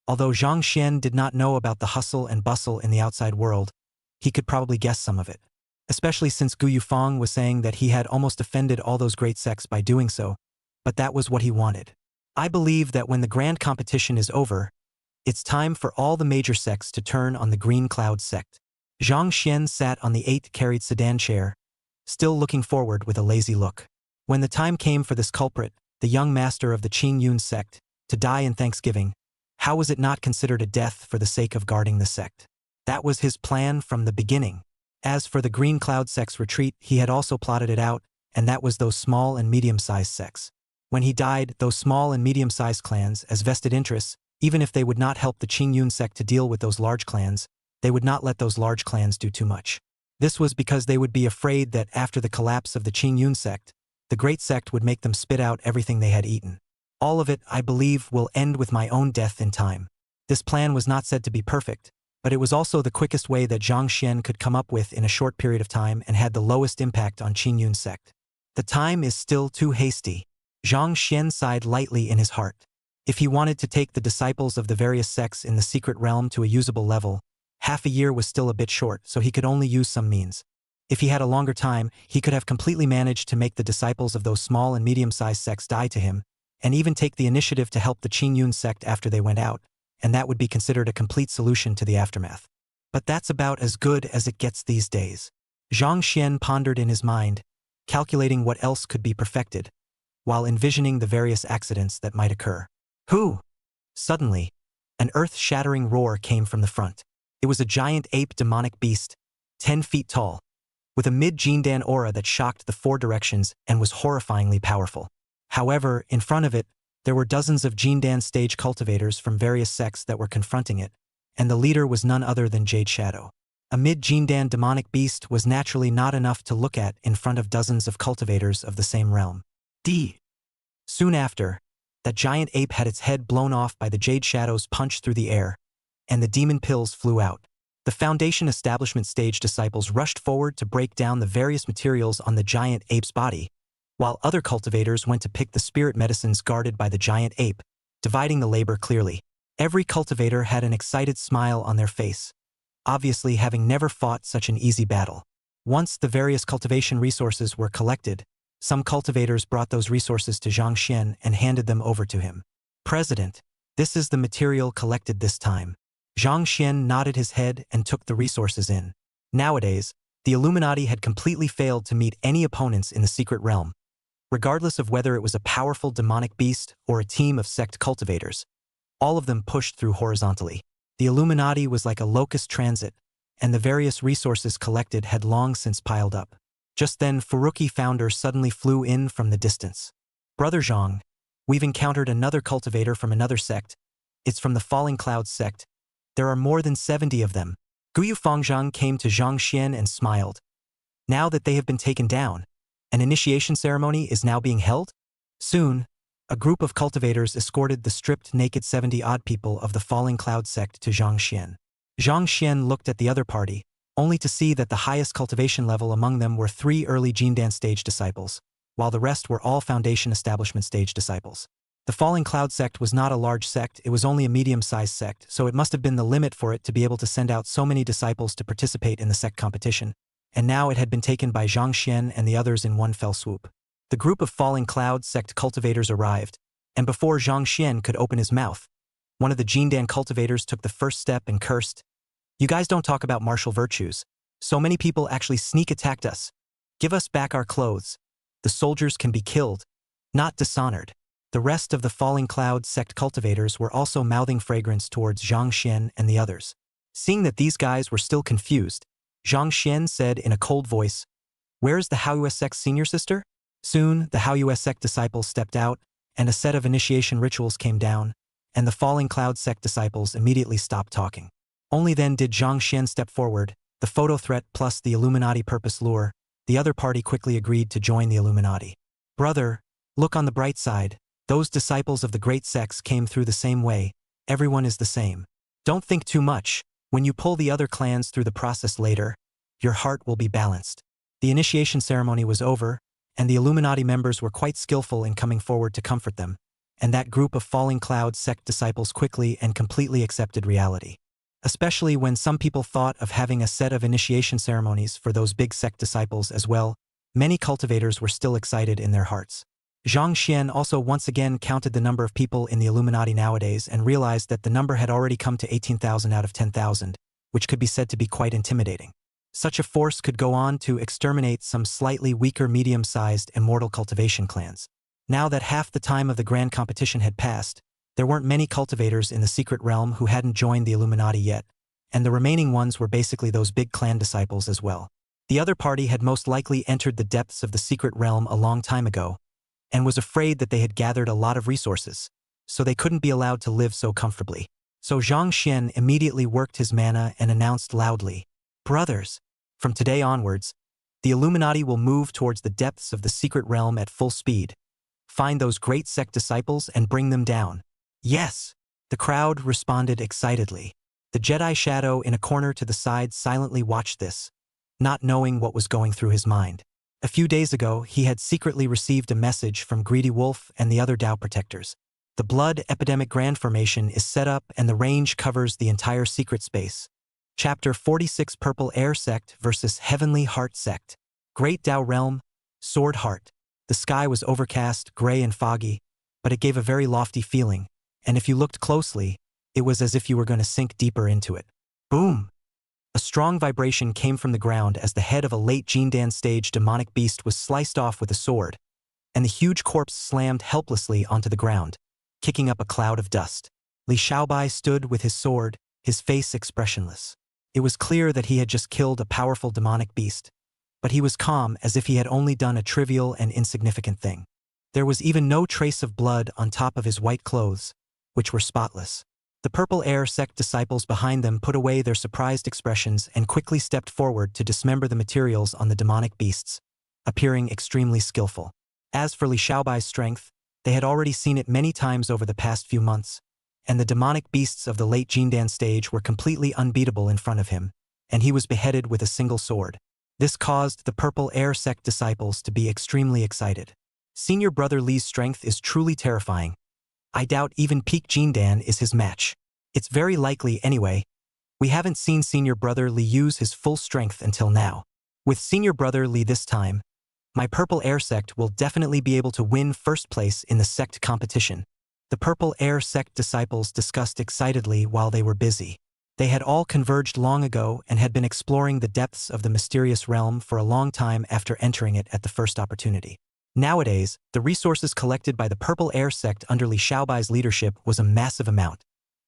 Speaker 2: Although Zhang Xian did not know about the hustle and bustle in the outside world, he could probably guess some of it. Especially since Gu Yufang was saying that he had almost offended all those great sects by doing so, but that was what he wanted. I believe that when the grand competition is over, it's time for all the major sects to turn on the Green Cloud sect. Zhang Xian sat on the 8-carried sedan chair, still looking forward with a lazy look. When the time came for this culprit, the young master of the Qingyun sect, to die in thanksgiving, how was it not considered a death for the sake of guarding the sect? That was his plan from the beginning. As for the Green Cloud sect's retreat, he had also plotted it out, and that was those small and medium-sized sects. When he died, those small and medium-sized clans, as vested interests, even if they would not help the Qingyun sect to deal with those large clans, they would not let those large clans do too much. This was because they would be afraid that after the collapse of the Qingyun sect, the great sect would make them spit out everything they had eaten. All of it, I believe, will end with my own death in time. This plan was not said to be perfect, but it was also the quickest way that Zhang Xian could come up with in a short period of time and had the lowest impact on Qingyun sect. The time is still too hasty. Zhang Xian sighed lightly in his heart. If he wanted to take the disciples of the various sects in the secret realm to a usable level, half a year was still a bit short, so he could only use some means. If he had a longer time, he could have completely managed to make the disciples of those small and medium-sized sects die to him, and even take the initiative to help the Qingyun sect after they went out, and that would be considered a complete solution to the aftermath. But that's about as good as it gets these days. Zhang Xian pondered in his mind, calculating what else could be perfected, while envisioning the various accidents that might occur. Who? Suddenly, an earth-shattering roar came from the front. It was a giant ape demonic beast, 10 feet tall, with a mid-Jindan aura that shocked the 4 directions and was horrifyingly powerful. However, in front of it, there were dozens of Jindan stage cultivators from various sects that were confronting it, and the leader was none other than Jade Shadow. A mid-Jindan demonic beast was naturally not enough to look at in front of dozens of cultivators of the same realm. Soon after, that giant ape had its head blown off by the Jade Shadow's punch through the air, and the demon pills flew out. The Foundation Establishment stage disciples rushed forward to break down the various materials on the giant ape's body, while other cultivators went to pick the spirit medicines guarded by the giant ape, dividing the labor clearly. Every cultivator had an excited smile on their face, obviously having never fought such an easy battle. Once the various cultivation resources were collected, some cultivators brought those resources to Zhang Xian and handed them over to him. President, this is the material collected this time. Zhang Xian nodded his head and took the resources in. Nowadays, The Illuminati had completely failed to meet any opponents in the secret realm, regardless of whether it was a powerful demonic beast or a team of sect cultivators. All of them pushed through horizontally. The Illuminati was like a locust transit, and the various resources collected had long since piled up. Just then, Furuki founder suddenly flew in from the distance. Brother Zhang, we've encountered another cultivator from another sect. It's from the Falling Clouds sect. There are more than 70 of them. Guyu Fangzhang came to Zhang Xian and smiled. Now that they have been taken down, an initiation ceremony is now being held? Soon, a group of cultivators escorted the stripped naked 70-odd people of the Falling Cloud sect to Zhang Xian. Zhang Xian looked at the other party, only to see that the highest cultivation level among them were 3 early Jindan stage disciples, while the rest were all Foundation Establishment stage disciples. The Falling Cloud sect was not a large sect, it was only a medium-sized sect, so it must have been the limit for it to be able to send out so many disciples to participate in the sect competition, and now it had been taken by Zhang Xian and the others in one fell swoop. The group of Falling Cloud sect cultivators arrived, and before Zhang Xian could open his mouth, one of the Jindan cultivators took the first step and cursed. "You guys don't talk about martial virtues. So many people actually sneak attacked us. Give us back our clothes. The soldiers can be killed, not dishonored." The rest of the Falling Cloud sect cultivators were also mouthing fragrance towards Zhang Xian and the others. Seeing that these guys were still confused, Zhang Xian said in a cold voice, "Where's the Haoyue sect senior sister?" Soon, the Haoyue sect disciples stepped out, and a set of initiation rituals came down, and the Falling Cloud sect disciples immediately stopped talking. Only then did Zhang Xian step forward, the photo threat plus the Illuminati purpose lure. The other party quickly agreed to join the Illuminati. "Brother, look on the bright side. Those disciples of the great sects came through the same way. Everyone is the same. Don't think too much. When you pull the other clans through the process later, your heart will be balanced." The initiation ceremony was over, and the Illuminati members were quite skillful in coming forward to comfort them, and that group of Falling Cloud sect disciples quickly and completely accepted reality. Especially when some people thought of having a set of initiation ceremonies for those big sect disciples as well, many cultivators were still excited in their hearts. Zhang Xian also once again counted the number of people in the Illuminati nowadays and realized that the number had already come to 18,000 out of 10,000, which could be said to be quite intimidating. Such a force could go on to exterminate some slightly weaker medium-sized immortal cultivation clans. Now that half the time of the grand competition had passed, there weren't many cultivators in the secret realm who hadn't joined the Illuminati yet, and the remaining ones were basically those big clan disciples as well. The other party had most likely entered the depths of the secret realm a long time ago, and was afraid that they had gathered a lot of resources, so they couldn't be allowed to live so comfortably. So Zhang Xian immediately worked his mana and announced loudly, "Brothers, from today onwards, the Illuminati will move towards the depths of the secret realm at full speed. Find those great sect disciples and bring them down." "Yes!" The crowd responded excitedly. The Jedi Shadow in a corner to the side silently watched this, not knowing what was going through his mind. A few days ago, he had secretly received a message from Greedy Wolf and the other Dao protectors. The Blood Epidemic Grand Formation is set up and the range covers the entire secret space. Chapter 46 Purple Air Sect versus Heavenly Heart Sect. Great Dao Realm, Sword Heart. The sky was overcast, gray and foggy, but it gave a very lofty feeling, and if you looked closely, it was as if you were going to sink deeper into it. Boom! A strong vibration came from the ground as the head of a late Jindan stage demonic beast was sliced off with a sword, and the huge corpse slammed helplessly onto the ground, kicking up a cloud of dust. Li Xiaobai stood with his sword, his face expressionless. It was clear that he had just killed a powerful demonic beast, but he was calm as if he had only done a trivial and insignificant thing. There was even no trace of blood on top of his white clothes, which were spotless. The Purple Air Sect disciples behind them put away their surprised expressions and quickly stepped forward to dismember the materials on the demonic beasts, appearing extremely skillful. As for Li Xiaobai's strength, they had already seen it many times over the past few months, and the demonic beasts of the late Jindan stage were completely unbeatable in front of him, and he was beheaded with a single sword. This caused the Purple Air Sect disciples to be extremely excited. Senior Brother Li's strength is truly terrifying. I doubt even peak Jindan is his match. It's very likely anyway. We haven't seen Senior Brother Li use his full strength until now. With Senior Brother Li this time, my Purple Air Sect will definitely be able to win first place in the sect competition. The Purple Air Sect disciples discussed excitedly while they were busy. They had all converged long ago and had been exploring the depths of the mysterious realm for a long time after entering it at the first opportunity. Nowadays, the resources collected by the Purple Air sect under Li Xiaobai's leadership was a massive amount,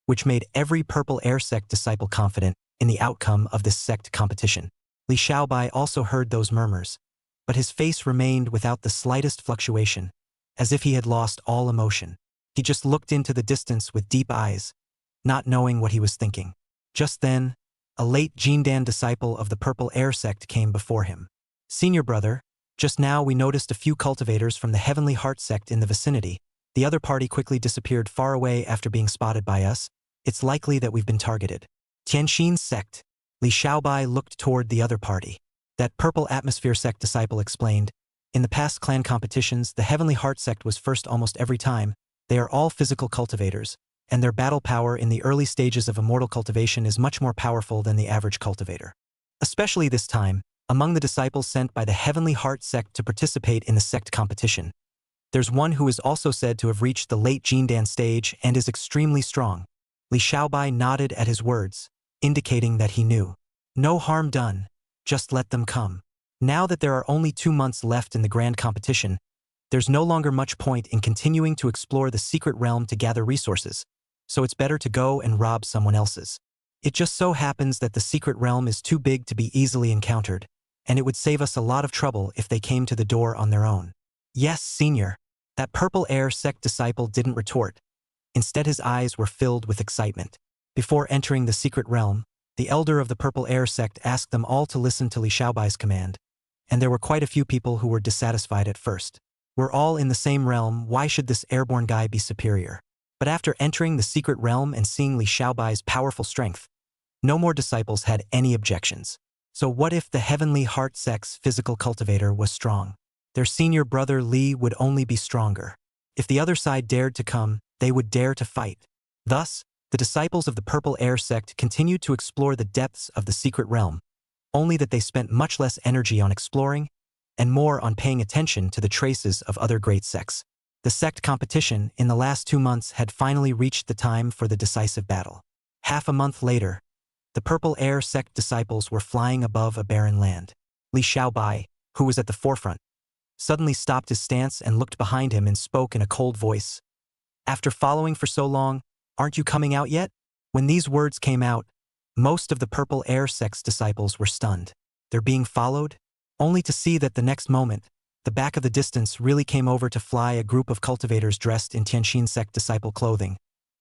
Speaker 2: which made every Purple Air sect disciple confident in the outcome of this sect competition. Li Xiaobai also heard those murmurs, but his face remained without the slightest fluctuation, as if he had lost all emotion. He just looked into the distance with deep eyes, not knowing what he was thinking. Just then, a late Jindan disciple of the Purple Air sect came before him. "Senior brother, just now we noticed a few cultivators from the Heavenly Heart sect in the vicinity. The other party quickly disappeared far away after being spotted by us. It's likely that we've been targeted." Tianxin sect. Li Xiaobai looked toward the other party. That Purple Atmosphere sect disciple explained, "In the past clan competitions, the Heavenly Heart sect was first almost every time. They are all physical cultivators, and their battle power in the early stages of immortal cultivation is much more powerful than the average cultivator. Especially this time, among the disciples sent by the Heavenly Heart sect to participate in the sect competition, there's one who is also said to have reached the late Jindan stage and is extremely strong." Li Xiaobai nodded at his words, indicating that he knew. No harm done, just let them come. Now that there are only 2 months left in the grand competition, there's no longer much point in continuing to explore the secret realm to gather resources, so it's better to go and rob someone else's. It just so happens that the secret realm is too big to be easily encountered, and it would save us a lot of trouble if they came to the door on their own. "Yes, senior." That Purple Air sect disciple didn't retort. Instead, his eyes were filled with excitement. Before entering the secret realm, the elder of the Purple Air sect asked them all to listen to Li Xiaobai's command, and there were quite a few people who were dissatisfied at first. "We're all in the same realm, why should this airborne guy be superior?" But after entering the secret realm and seeing Li Xiaobai's powerful strength, no more disciples had any objections. So what if the Heavenly Heart sect's physical cultivator was strong? Their senior brother Li would only be stronger. If the other side dared to come, they would dare to fight. Thus, the disciples of the Purple Air sect continued to explore the depths of the secret realm, only that they spent much less energy on exploring and more on paying attention to the traces of other great sects. The sect competition in the last 2 months had finally reached the time for the decisive battle. Half a month later, the Purple Air sect disciples were flying above a barren land. Li Xiaobai, who was at the forefront, suddenly stopped his stance and looked behind him and spoke in a cold voice. "After following for so long, aren't you coming out yet?" When these words came out, most of the Purple Air sect's disciples were stunned. They're being followed? Only to see that the next moment, the back of the distance really came over to fly a group of cultivators dressed in Tianxin sect disciple clothing,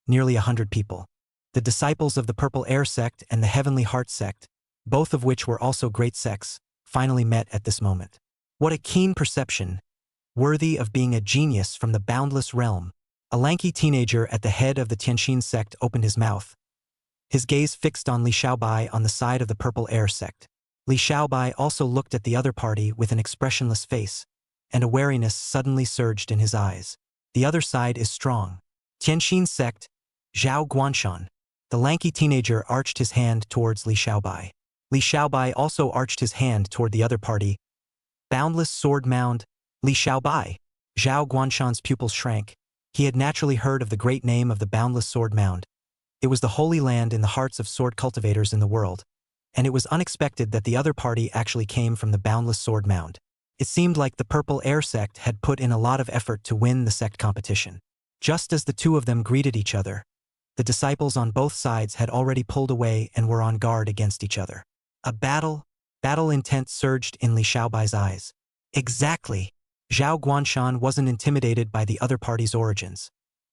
Speaker 2: nearly 100 people. The disciples of the Purple Air sect and the Heavenly Heart sect, both of which were also great sects, finally met at this moment. What a keen perception, worthy of being a genius from the boundless realm. A lanky teenager at the head of the Tianxin sect opened his mouth, his gaze fixed on Li Xiaobai on the side of the Purple Air sect. Li Xiaobai also looked at the other party with an expressionless face, and a wariness suddenly surged in his eyes. The other side is strong. Tianxin sect, Zhao Guanshan. The lanky teenager arched his hand towards Li Xiaobai. Li Xiaobai also arched his hand toward the other party. Boundless sword mound, Li Xiaobai. Zhao Guanshan's pupils shrank. He had naturally heard of the great name of the Boundless Sword Mound. It was the holy land in the hearts of sword cultivators in the world, and it was unexpected that the other party actually came from the Boundless Sword Mound. It seemed like the Purple Air sect had put in a lot of effort to win the sect competition. Just as the two of them greeted each other, the disciples on both sides had already pulled away and were on guard against each other. A battle intent surged in Li Xiaobai's eyes. Exactly. Zhao Guanshan wasn't intimidated by the other party's origins.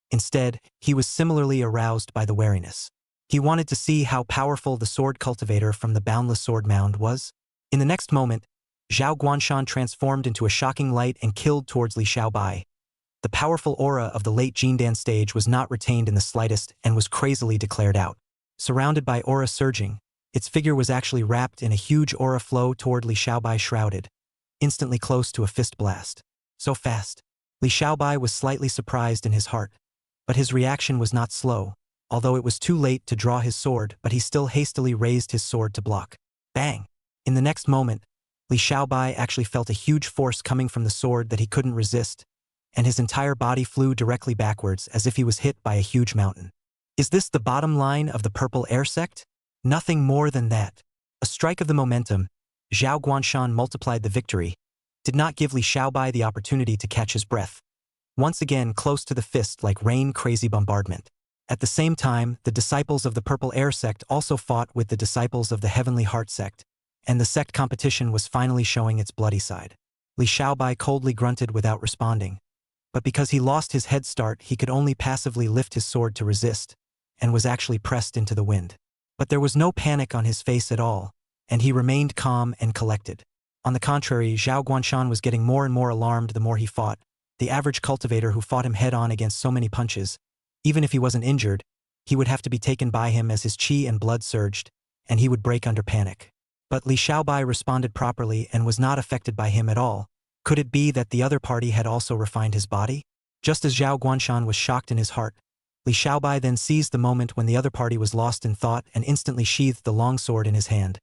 Speaker 2: Instead, he was similarly aroused by the wariness. He wanted to see how powerful the sword cultivator from the Boundless Sword Mound was. In the next moment, Zhao Guanshan transformed into a shocking light and killed towards Li Xiaobai. The powerful aura of the late Jindan stage was not retained in the slightest and was crazily declared out. Surrounded by aura surging, its figure was actually wrapped in a huge aura flow toward Li Xiaobai, shrouded, instantly close to a fist blast. So fast. Li Xiaobai was slightly surprised in his heart, but his reaction was not slow, although it was too late to draw his sword, but he still hastily raised his sword to block. Bang! In the next moment, Li Xiaobai actually felt a huge force coming from the sword that he couldn't resist, and his entire body flew directly backwards as if he was hit by a huge mountain. Is this the bottom line of the Purple Air sect? Nothing more than that. A strike of the momentum, Zhao Guanshan multiplied the victory, did not give Li Xiaobai the opportunity to catch his breath. Once again close to the fist like rain-crazy bombardment. At the same time, the disciples of the Purple Air sect also fought with the disciples of the Heavenly Heart sect, and the sect competition was finally showing its bloody side. Li Xiaobai coldly grunted without responding. But because he lost his head start, he could only passively lift his sword to resist, and was actually pressed into the wind. But there was no panic on his face at all, and he remained calm and collected. On the contrary, Zhao Guanshan was getting more and more alarmed the more he fought. The average cultivator who fought him head-on against so many punches, even if he wasn't injured, he would have to be taken by him as his qi and blood surged, and he would break under panic. But Li Xiaobai responded properly and was not affected by him at all. Could it be that the other party had also refined his body? Just as Zhao Guanshan was shocked in his heart, Li Xiaobai then seized the moment when the other party was lost in thought and instantly sheathed the long sword in his hand,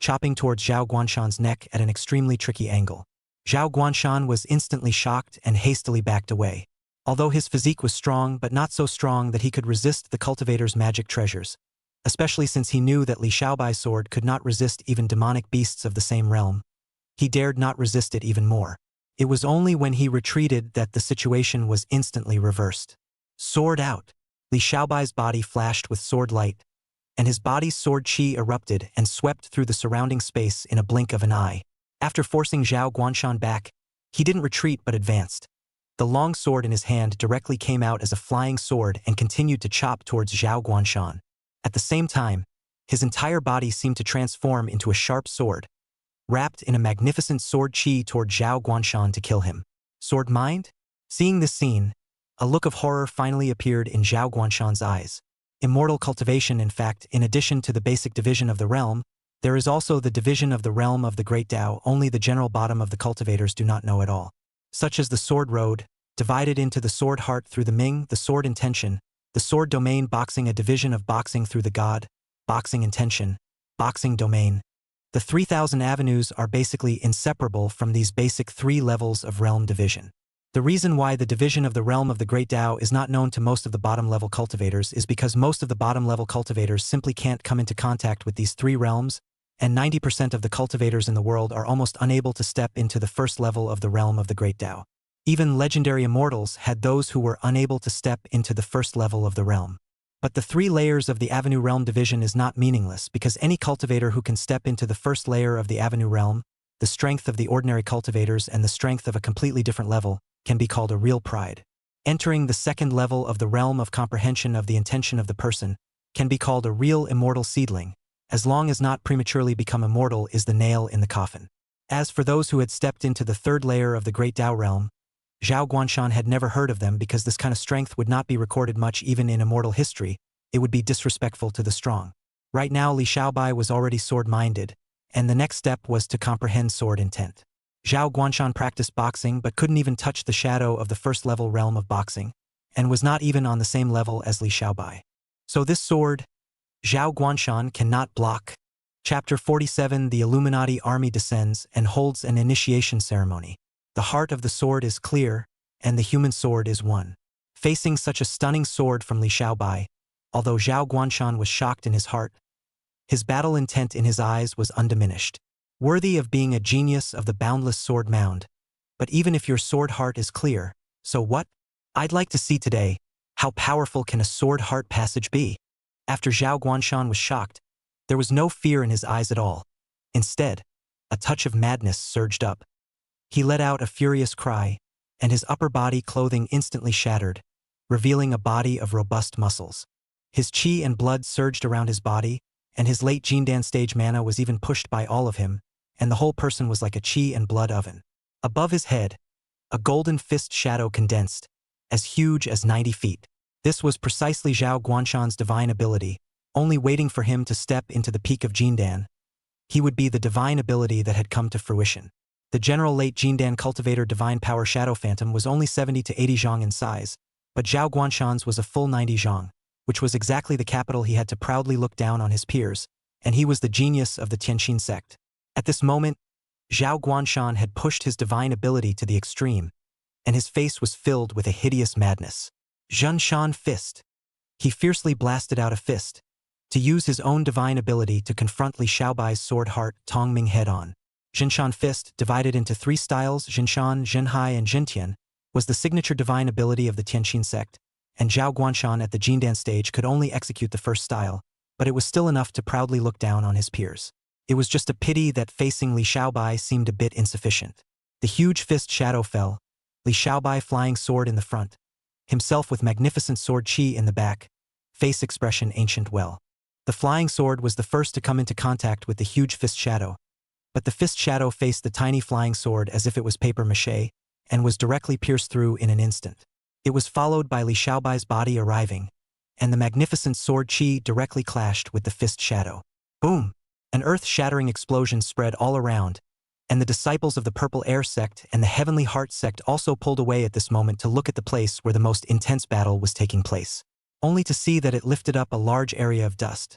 Speaker 2: chopping towards Zhao Guanshan's neck at an extremely tricky angle. Zhao Guanshan was instantly shocked and hastily backed away. Although his physique was strong but not so strong that he could resist the cultivator's magic treasures, especially since he knew that Li Xiaobai's sword could not resist even demonic beasts of the same realm. He dared not resist it even more. It was only when he retreated that the situation was instantly reversed. Sword out. Li Xiaobai's body flashed with sword light, and his body's sword qi erupted and swept through the surrounding space in a blink of an eye. After forcing Zhao Guanshan back, he didn't retreat but advanced. The long sword in his hand directly came out as a flying sword and continued to chop towards Zhao Guanshan. At the same time, his entire body seemed to transform into a sharp sword, wrapped in a magnificent sword qi toward Zhao Guanshan to kill him. Sword mind? Seeing this scene, a look of horror finally appeared in Zhao Guanshan's eyes. Immortal cultivation, in fact, in addition to the basic division of the realm, there is also the division of the realm of the Great Tao only the general bottom of the cultivators do not know at all. Such as the sword road, divided into the sword heart through the Ming, the sword intention, the sword domain boxing, a division of boxing through the god, boxing intention, boxing domain. The 3,000 avenues are basically inseparable from these basic 3 levels of realm division. The reason why the division of the realm of the Great Tao is not known to most of the bottom-level cultivators is because most of the bottom-level cultivators simply can't come into contact with these 3 realms, and 90% of the cultivators in the world are almost unable to step into the first level of the realm of the Great Tao. Even legendary immortals had those who were unable to step into the first level of the realm. But the 3 layers of the Avenue Realm division is not meaningless because any cultivator who can step into the first layer of the Avenue Realm, the strength of the ordinary cultivators and the strength of a completely different level, can be called a real pride. Entering the second level of the realm of comprehension of the intention of the person can be called a real immortal seedling, as long as not prematurely become immortal is the nail in the coffin. As for those who had stepped into the third layer of the Great Tao realm, Zhao Guanshan had never heard of them because this kind of strength would not be recorded much even in immortal history. It would be disrespectful to the strong. Right now Li Xiaobai was already sword-minded, and the next step was to comprehend sword intent. Zhao Guanshan practiced boxing but couldn't even touch the shadow of the first-level realm of boxing, and was not even on the same level as Li Xiaobai. So this sword, Zhao Guanshan cannot block. Chapter 47 The Illuminati army descends and holds an initiation ceremony. The heart of the sword is clear, and the human sword is one. Facing such a stunning sword from Li Xiaobai, although Zhao Guanshan was shocked in his heart, his battle intent in his eyes was undiminished. Worthy of being a genius of the boundless sword mound. But even if your sword heart is clear, so what? I'd like to see today, how powerful can a sword heart passage be? After Zhao Guanshan was shocked, there was no fear in his eyes at all. Instead, a touch of madness surged up. He let out a furious cry, and his upper body clothing instantly shattered, revealing a body of robust muscles. His qi and blood surged around his body, and his late Jindan stage mana was even pushed by all of him, and the whole person was like a qi and blood oven. Above his head, a golden fist shadow condensed, as huge as 90 feet. This was precisely Zhao Guanshan's divine ability, only waiting for him to step into the peak of Jindan. He would be the divine ability that had come to fruition. The general late Jindan cultivator divine power Shadow Phantom was only 70 to 80 zhang in size, but Zhao Guanshan's was a full 90 zhang, which was exactly the capital he had to proudly look down on his peers, and he was the genius of the Tianqin sect. At this moment, Zhao Guanshan had pushed his divine ability to the extreme, and his face was filled with a hideous madness. Zhunshan fist. He fiercely blasted out a fist, to use his own divine ability to confront Li Xiaobai's sword heart Tongming head-on. Jinshan Fist, divided into 3 styles, Jinshan, Jinhai, and Jintian, was the signature divine ability of the Tianqin sect, and Zhao Guanshan at the Jindan stage could only execute the first style, but it was still enough to proudly look down on his peers. It was just a pity that facing Li Xiaobai seemed a bit insufficient. The huge fist shadow fell, Li Xiaobai flying sword in the front, himself with magnificent sword chi in the back, face expression ancient well. The flying sword was the first to come into contact with the huge fist shadow, but the fist shadow faced the tiny flying sword as if it was paper mache, and was directly pierced through in an instant. It was followed by Li Xiaobai's body arriving, and the magnificent sword chi directly clashed with the fist shadow. Boom! An earth-shattering explosion spread all around, and the disciples of the Purple Air sect and the Heavenly Heart sect also pulled away at this moment to look at the place where the most intense battle was taking place, only to see that it lifted up a large area of dust,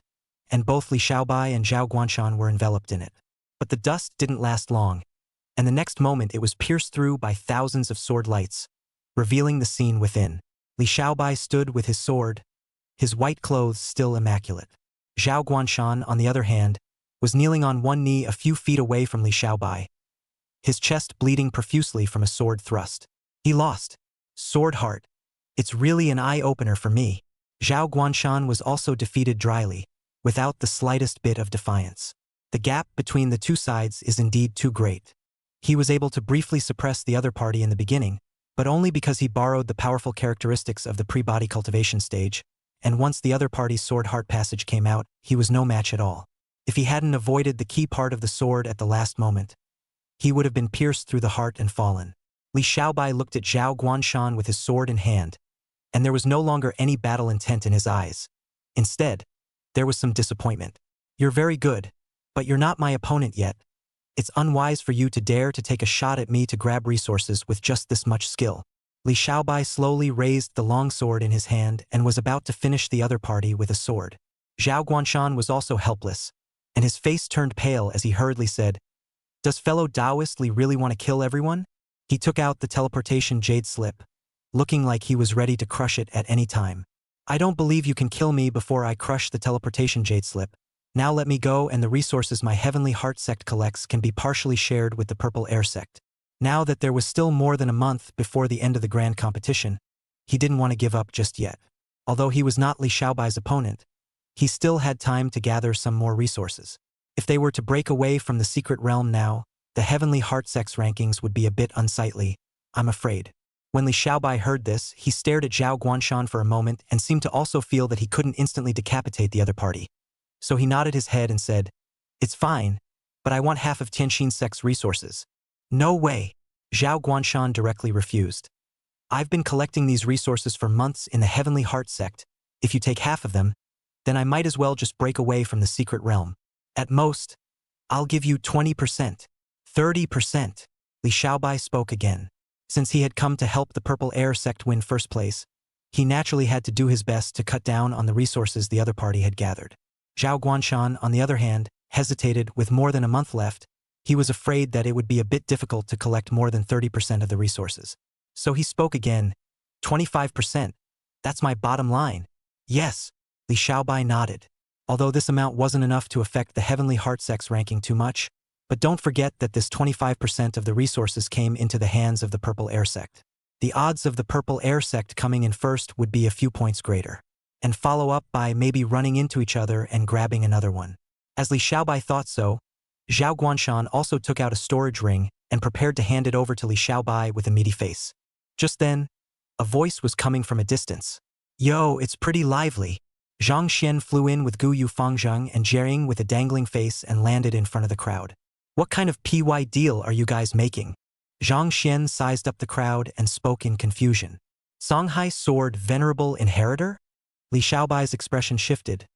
Speaker 2: and both Li Xiaobai and Zhao Guanshan were enveloped in it. But the dust didn't last long, and the next moment it was pierced through by thousands of sword lights, revealing the scene within. Li Xiaobai stood with his sword, his white clothes still immaculate. Zhao Guanshan, on the other hand, was kneeling on one knee a few feet away from Li Xiaobai, his chest bleeding profusely from a sword thrust. He lost. Sword heart. It's really an eye-opener for me. Zhao Guanshan was also defeated dryly, without the slightest bit of defiance. The gap between the two sides is indeed too great. He was able to briefly suppress the other party in the beginning, but only because he borrowed the powerful characteristics of the pre-body cultivation stage, and once the other party's sword heart passage came out, he was no match at all. If he hadn't avoided the key part of the sword at the last moment, he would have been pierced through the heart and fallen. Li Xiaobai looked at Zhao Guanshan with his sword in hand, and there was no longer any battle intent in his eyes. Instead, there was some disappointment. You're very good, but you're not my opponent yet. It's unwise for you to dare to take a shot at me to grab resources with just this much skill. Li Xiaobai slowly raised the long sword in his hand and was about to finish the other party with a sword. Zhao Guanshan was also helpless, and his face turned pale as he hurriedly said, "Does fellow Taoist Li really want to kill everyone?" He took out the teleportation jade slip, looking like he was ready to crush it at any time. "I don't believe you can kill me before I crush the teleportation jade slip. Now let me go, and the resources my Heavenly Heart sect collects can be partially shared with the Purple Air sect." Now that there was still more than a month before the end of the grand competition, he didn't want to give up just yet. Although he was not Li Xiaobai's opponent, he still had time to gather some more resources. If they were to break away from the secret realm now, the Heavenly Heart sect's rankings would be a bit unsightly, I'm afraid. When Li Xiaobai heard this, he stared at Zhao Guanshan for a moment and seemed to also feel that he couldn't instantly decapitate the other party. So he nodded his head and said, "It's fine, but I want half of Tianqin sect's resources." "No way," Zhao Guanshan directly refused. "I've been collecting these resources for months in the Heavenly Heart sect. If you take half of them, then I might as well just break away from the secret realm. At most, I'll give you 20%. 30%. Li Xiaobai spoke again. Since he had come to help the Purple Air sect win first place, he naturally had to do his best to cut down on the resources the other party had gathered. Zhao Guanshan, on the other hand, hesitated. With more than a month left, he was afraid that it would be a bit difficult to collect more than 30% of the resources. So he spoke again. 25%. That's my bottom line. Yes. Li Xiaobai nodded. Although this amount wasn't enough to affect the Heavenly Heart sect's ranking too much, but don't forget that this 25% of the resources came into the hands of the Purple Air sect. The odds of the Purple Air sect coming in first would be a few points greater, and follow up by maybe running into each other and grabbing another one. As Li Xiaobai thought so, Zhao Guanshan also took out a storage ring and prepared to hand it over to Li Xiaobai with a meaty face. Just then, a voice was coming from a distance. "Yo, it's pretty lively." Zhang Xian flew in with Gu Yufangzheng and Jiering with a dangling face and landed in front of the crowd. "What kind of PY deal are you guys making?" Zhang Xian sized up the crowd and spoke in confusion. "Songhai sword venerable inheritor?" Li Xiaobai's expression shifted,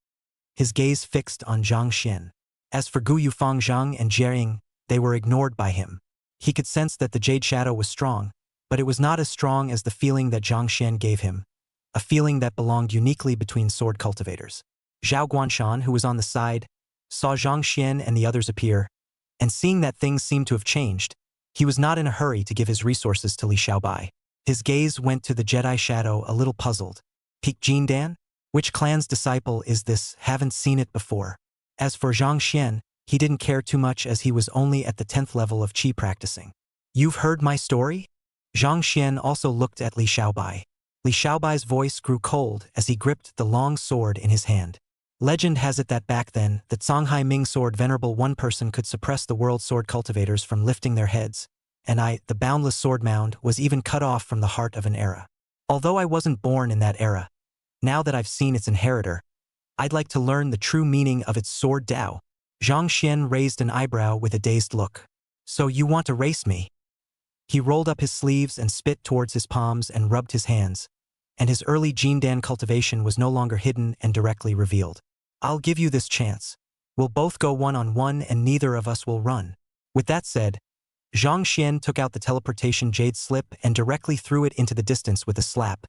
Speaker 2: his gaze fixed on Zhang Xian. As for Gu Yufangzheng and Jiering, they were ignored by him. He could sense that the Jade Shadow was strong, but it was not as strong as the feeling that Zhang Xian gave him, a feeling that belonged uniquely between sword cultivators. Zhao Guanshan, who was on the side, saw Zhang Xian and the others appear, and seeing that things seemed to have changed, he was not in a hurry to give his resources to Li Xiaobai. His gaze went to the Jedi Shadow, a little puzzled. "Peak Jindan? Which clan's disciple is this? Haven't seen it before. As for Zhang Xian, he didn't care too much as he was only at the 10th level of qi practicing. You've heard my story? Zhang Xian also looked at Li Xiaobai. Li Xiaobai's voice grew cold as he gripped the long sword in his hand. Legend has it that back then, the Songhai Ming sword venerable one person could suppress the world sword cultivators from lifting their heads, and the boundless sword mound, was even cut off from the heart of an era. Although I wasn't born in that era, now that I've seen its inheritor, I'd like to learn the true meaning of its sword Dao. Zhang Xian raised an eyebrow with a dazed look. So you want to race me? He rolled up his sleeves and spit towards his palms and rubbed his hands, and his early Jindan cultivation was no longer hidden and directly revealed. I'll give you this chance. We'll both go one-on-one and neither of us will run. With that said, Zhang Xian took out the teleportation jade slip and directly threw it into the distance with a slap,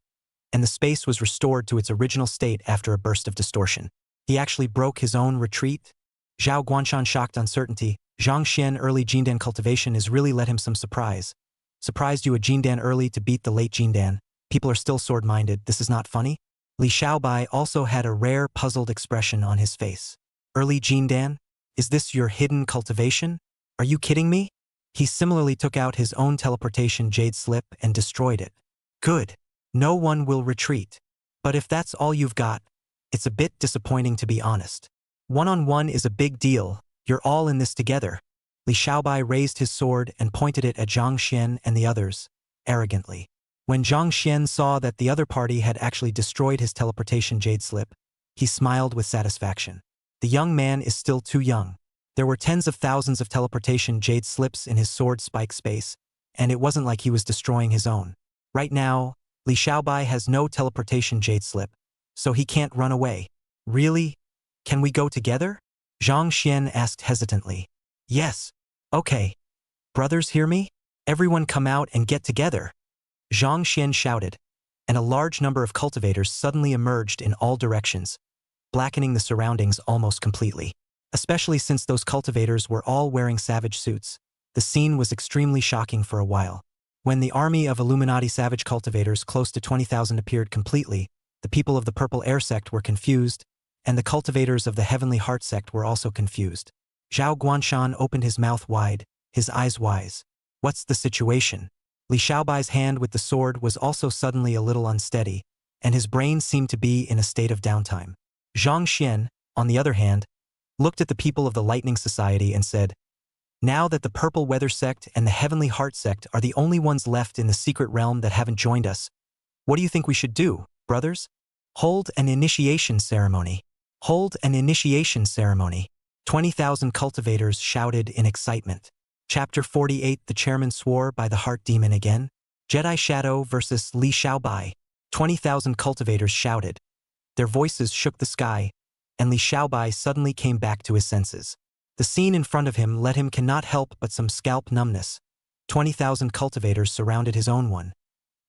Speaker 2: and the space was restored to its original state after a burst of distortion. He actually broke his own retreat? Zhao Guanshan shocked uncertainty. Zhang Xian early Jindan cultivation has really let him some surprise. Surprised you a Jindan early to beat the late Jindan. People are still sword-minded, this is not funny? Li Xiaobai also had a rare puzzled expression on his face. Early Jindan? Is this your hidden cultivation? Are you kidding me? He similarly took out his own teleportation jade slip and destroyed it. Good. No one will retreat. But if that's all you've got, it's a bit disappointing to be honest. One-on-one is a big deal, you're all in this together. Li Xiaobai raised his sword and pointed it at Zhang Xian and the others, arrogantly. When Zhang Xian saw that the other party had actually destroyed his teleportation jade slip, he smiled with satisfaction. The young man is still too young. There were tens of thousands of teleportation jade slips in his sword spike space, and it wasn't like he was destroying his own. Right now, Li Xiaobai has no teleportation jade slip, so he can't run away. Really? Can we go together? Zhang Xian asked hesitantly. Yes. Okay. Brothers, hear me? Everyone come out and get together. Zhang Xian shouted, and a large number of cultivators suddenly emerged in all directions, blackening the surroundings almost completely. Especially since those cultivators were all wearing savage suits, the scene was extremely shocking for a while. When the army of Illuminati savage cultivators close to 20,000 appeared completely, the people of the Purple Air sect were confused, and the cultivators of the Heavenly Heart sect were also confused. Zhao Guanshan opened his mouth wide, his eyes wise. What's the situation? Li Xiaobai's hand with the sword was also suddenly a little unsteady, and his brain seemed to be in a state of downtime. Zhang Xian, on the other hand, looked at the people of the Lightning Society and said, now that the Purple Weather sect and the Heavenly Heart sect are the only ones left in the secret realm that haven't joined us, what do you think we should do, brothers? Hold an initiation ceremony. Hold an initiation ceremony. 20,000 cultivators shouted in excitement. Chapter 48 The chairman swore by the heart demon again. Jedi Shadow versus Li Xiaobai. 20,000 cultivators shouted. Their voices shook the sky, and Li Xiaobai suddenly came back to his senses. The scene in front of him let him cannot help but some scalp numbness. 20,000 cultivators surrounded his own one.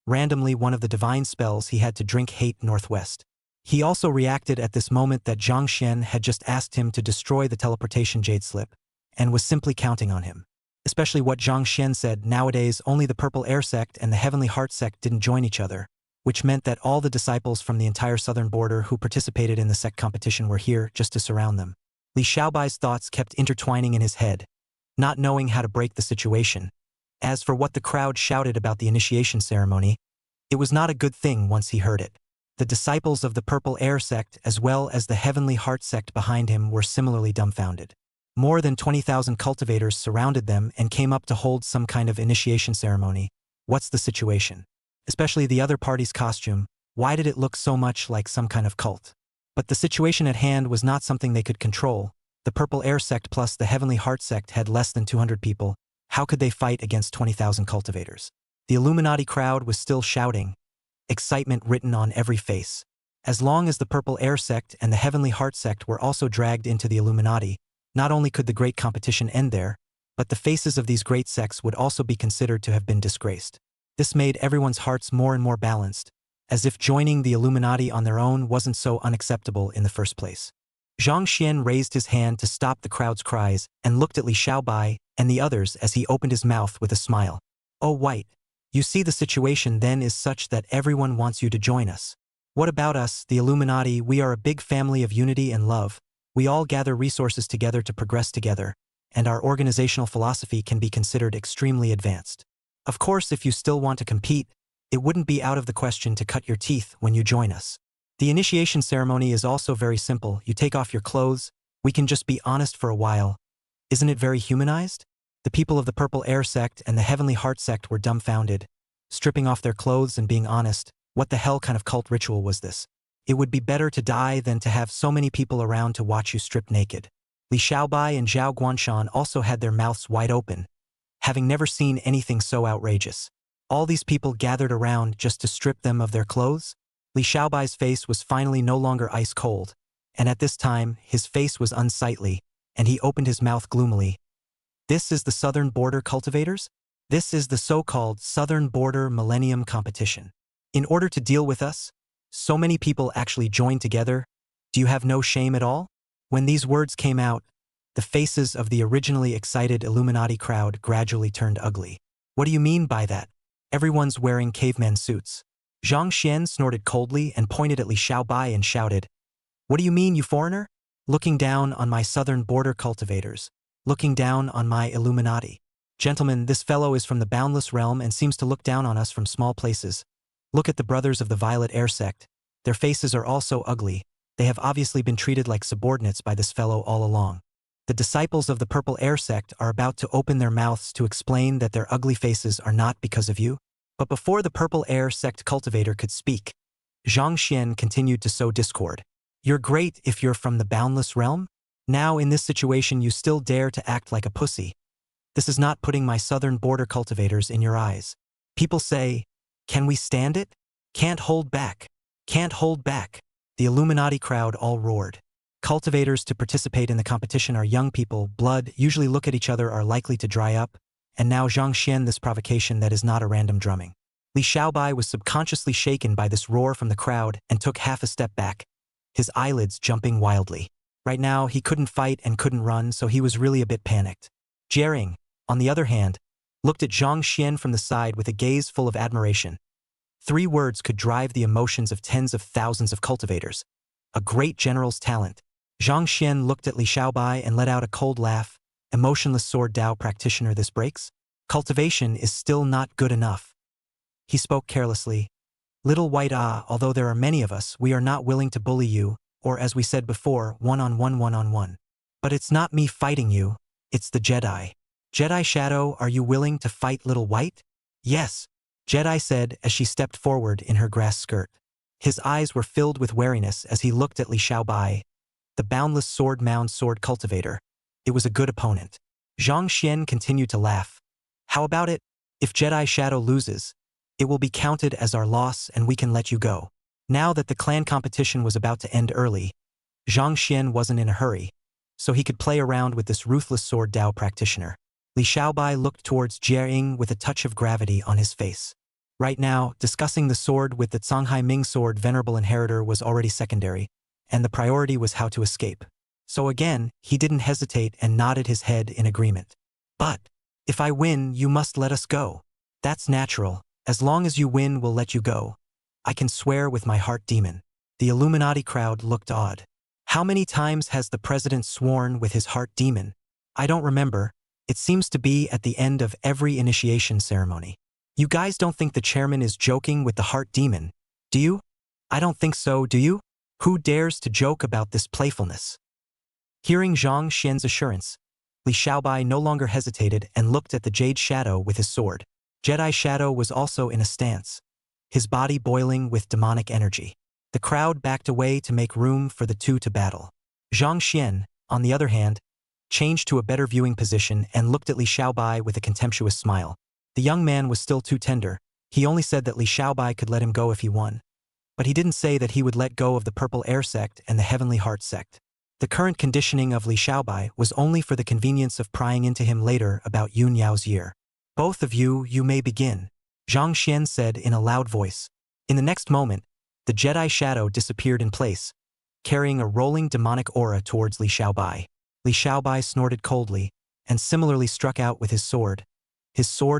Speaker 2: Randomly one of the divine spells he had to drink hate northwest. He also reacted at this moment that Zhang Xian had just asked him to destroy the teleportation jade slip, and was simply counting on him. Especially what Zhang Xian said, nowadays only the Purple Air sect and the Heavenly Heart sect didn't join each other, which meant that all the disciples from the entire southern border who participated in the sect competition were here just to surround them. Li Xiaobai's thoughts kept intertwining in his head, not knowing how to break the situation. As for what the crowd shouted about the initiation ceremony, it was not a good thing once he heard it. The disciples of the Purple Air sect as well as the Heavenly Heart sect behind him were similarly dumbfounded. More than 20,000 cultivators surrounded them and came up to hold some kind of initiation ceremony. What's the situation? Especially the other party's costume, why did it look so much like some kind of cult? But the situation at hand was not something they could control. The Purple Air sect plus the Heavenly Heart sect had less than 200 people. How could they fight against 20,000 cultivators? The Illuminati crowd was still shouting, excitement written on every face. As long as the Purple Air sect and the Heavenly Heart sect were also dragged into the Illuminati, not only could the great competition end there, but the faces of these great sects would also be considered to have been disgraced. This made everyone's hearts more and more balanced, as if joining the Illuminati on their own wasn't so unacceptable in the first place. Zhang Xian raised his hand to stop the crowd's cries and looked at Li Xiaobai and the others as he opened his mouth with a smile. Oh, White, you see the situation then is such that everyone wants you to join us. What about us, the Illuminati? We are a big family of unity and love. We all gather resources together to progress together, and our organizational philosophy can be considered extremely advanced. Of course, if you still want to compete, it wouldn't be out of the question to cut your teeth when you join us. The initiation ceremony is also very simple. You take off your clothes. We can just be honest for a while. Isn't it very humanized? The people of the Purple Air sect and the Heavenly Heart sect were dumbfounded, stripping off their clothes and being honest. What the hell kind of cult ritual was this? It would be better to die than to have so many people around to watch you strip naked. Li Xiaobai and Zhao Guanshan also had their mouths wide open, having never seen anything so outrageous. All these people gathered around just to strip them of their clothes? Li Xiaobai's face was finally no longer ice cold, and at this time, his face was unsightly, and he opened his mouth gloomily. This is the Southern Border Cultivators? This is the so-called Southern Border Millennium Competition. In order to deal with us, so many people actually joined together. Do you have no shame at all? When these words came out, the faces of the originally excited Illuminati crowd gradually turned ugly. What do you mean by that? Everyone's wearing caveman suits. Zhang Xian snorted coldly and pointed at Li Xiaobai and shouted, "What do you mean, you foreigner? Looking down on my Southern Border Cultivators. Looking down on my Illuminati. Gentlemen, this fellow is from the boundless realm and seems to look down on us from small places. Look at the brothers of the Violet Air sect. Their faces are all so ugly. They have obviously been treated like subordinates by this fellow all along. The disciples of the Purple Air sect are about to open their mouths to explain that their ugly faces are not because of you." But before the Purple Air sect cultivator could speak, Zhang Xian continued to sow discord. "You're great if you're from the boundless realm? Now in this situation you still dare to act like a pussy. This is not putting my Southern Border Cultivators in your eyes. People say, can we stand it? Can't hold back. Can't hold back." The Illuminati crowd all roared. Cultivators to participate in the competition are young people. Blood usually look at each other are likely to dry up. And now Zhang Xian, this provocation that is not a random drumming. Li Xiaobai was subconsciously shaken by this roar from the crowd and took half a step back, his eyelids jumping wildly. Right now, he couldn't fight and couldn't run, so he was really a bit panicked. Jiering, on the other hand, looked at Zhang Xian from the side with a gaze full of admiration. 3 words could drive the emotions of tens of thousands of cultivators. A great general's talent. Zhang Xian looked at Li Xiaobai and let out a cold laugh. Emotionless sword Dao practitioner, this breaks? Cultivation is still not good enough. He spoke carelessly. "Little White although there are many of us, we are not willing to bully you, or as we said before, one-on-one. But it's not me fighting you, it's the Jedi. Jedi Shadow, are you willing to fight Little White?" "Yes," Jedi said as she stepped forward in her grass skirt. His eyes were filled with wariness as he looked at Li Xiaobai, the boundless sword mound sword cultivator. It was a good opponent. Zhang Xian continued to laugh. "How about it? If Jedi Shadow loses, it will be counted as our loss and we can let you go." Now that the clan competition was about to end early, Zhang Xian wasn't in a hurry, so he could play around with this ruthless sword Dao practitioner. Li Xiaobai looked towards Jiering with a touch of gravity on his face. Right now, discussing the sword with the Songhai Ming sword venerable inheritor was already secondary, and the priority was how to escape. So again, he didn't hesitate and nodded his head in agreement. "But if I win, you must let us go." "That's natural. As long as you win, we'll let you go. I can swear with my heart demon." The Illuminati crowd looked awed. "How many times has the president sworn with his heart demon?" "I don't remember. It seems to be at the end of every initiation ceremony." "You guys don't think the chairman is joking with the heart demon, do you?" "I don't think so, do you? Who dares to joke about this playfulness?" Hearing Zhang Xian's assurance, Li Xiaobai no longer hesitated and looked at the Jade Shadow with his sword. Jedi Shadow was also in a stance, his body boiling with demonic energy. The crowd backed away to make room for the two to battle. Zhang Xian, on the other hand, changed to a better viewing position and looked at Li Xiaobai with a contemptuous smile. The young man was still too tender. He only said that Li Xiaobai could let him go if he won. But he didn't say that he would let go of the Purple Air sect and the Heavenly Heart sect. The current conditioning of Li Xiaobai was only for the convenience of prying into him later about Yun Yao's year. "Both of you may begin," Zhang Xian said in a loud voice. In the next moment, the Jedi Shadow disappeared in place, carrying a rolling demonic aura towards Li Xiaobai. Li Xiaobai snorted coldly, and similarly struck out with his sword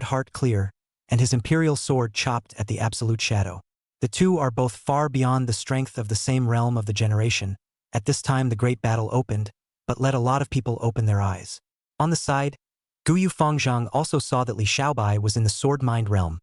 Speaker 2: heart clear, and his imperial sword chopped at the absolute shadow. The two are both far beyond the strength of the same realm of the generation. At this time the great battle opened, but let a lot of people open their eyes. On the side, Guyu Fangzhang also saw that Li Xiaobai was in the sword mind realm,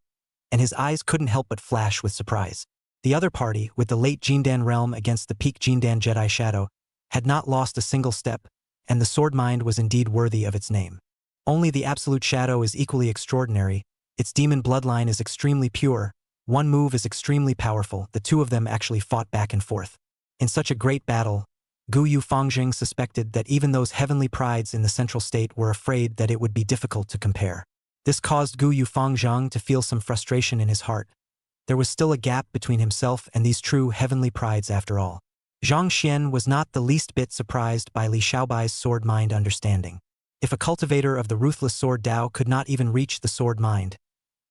Speaker 2: and his eyes couldn't help but flash with surprise. The other party, with the late Jindan realm against the peak Jindan Jedi Shadow, had not lost a single step, and the sword mind was indeed worthy of its name. Only the absolute shadow is equally extraordinary, its demon bloodline is extremely pure, one move is extremely powerful, the two of them actually fought back and forth. In such a great battle, Guyu Fangzhang suspected that even those heavenly prides in the central state were afraid that it would be difficult to compare. This caused Guyu Fangzhang to feel some frustration in his heart. There was still a gap between himself and these true heavenly prides after all. Zhang Xian was not the least bit surprised by Li Xiaobai's sword mind understanding. If a cultivator of the ruthless sword Dao could not even reach the sword mind,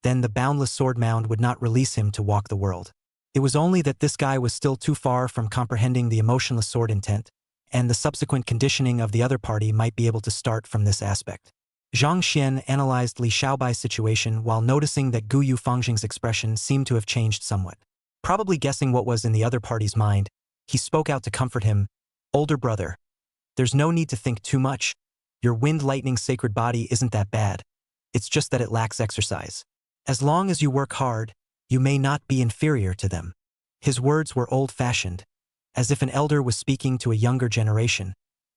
Speaker 2: then the boundless sword mound would not release him to walk the world. It was only that this guy was still too far from comprehending the emotionless sword intent, and the subsequent conditioning of the other party might be able to start from this aspect. Zhang Xian analyzed Li Xiaobai's situation while noticing that Guyu Fangzhang's expression seemed to have changed somewhat. Probably guessing what was in the other party's mind, he spoke out to comfort him. "Older brother, there's no need to think too much. Your wind lightning sacred body isn't that bad. It's just that it lacks exercise. As long as you work hard, you may not be inferior to them." His words were old-fashioned, as if an elder was speaking to a younger generation,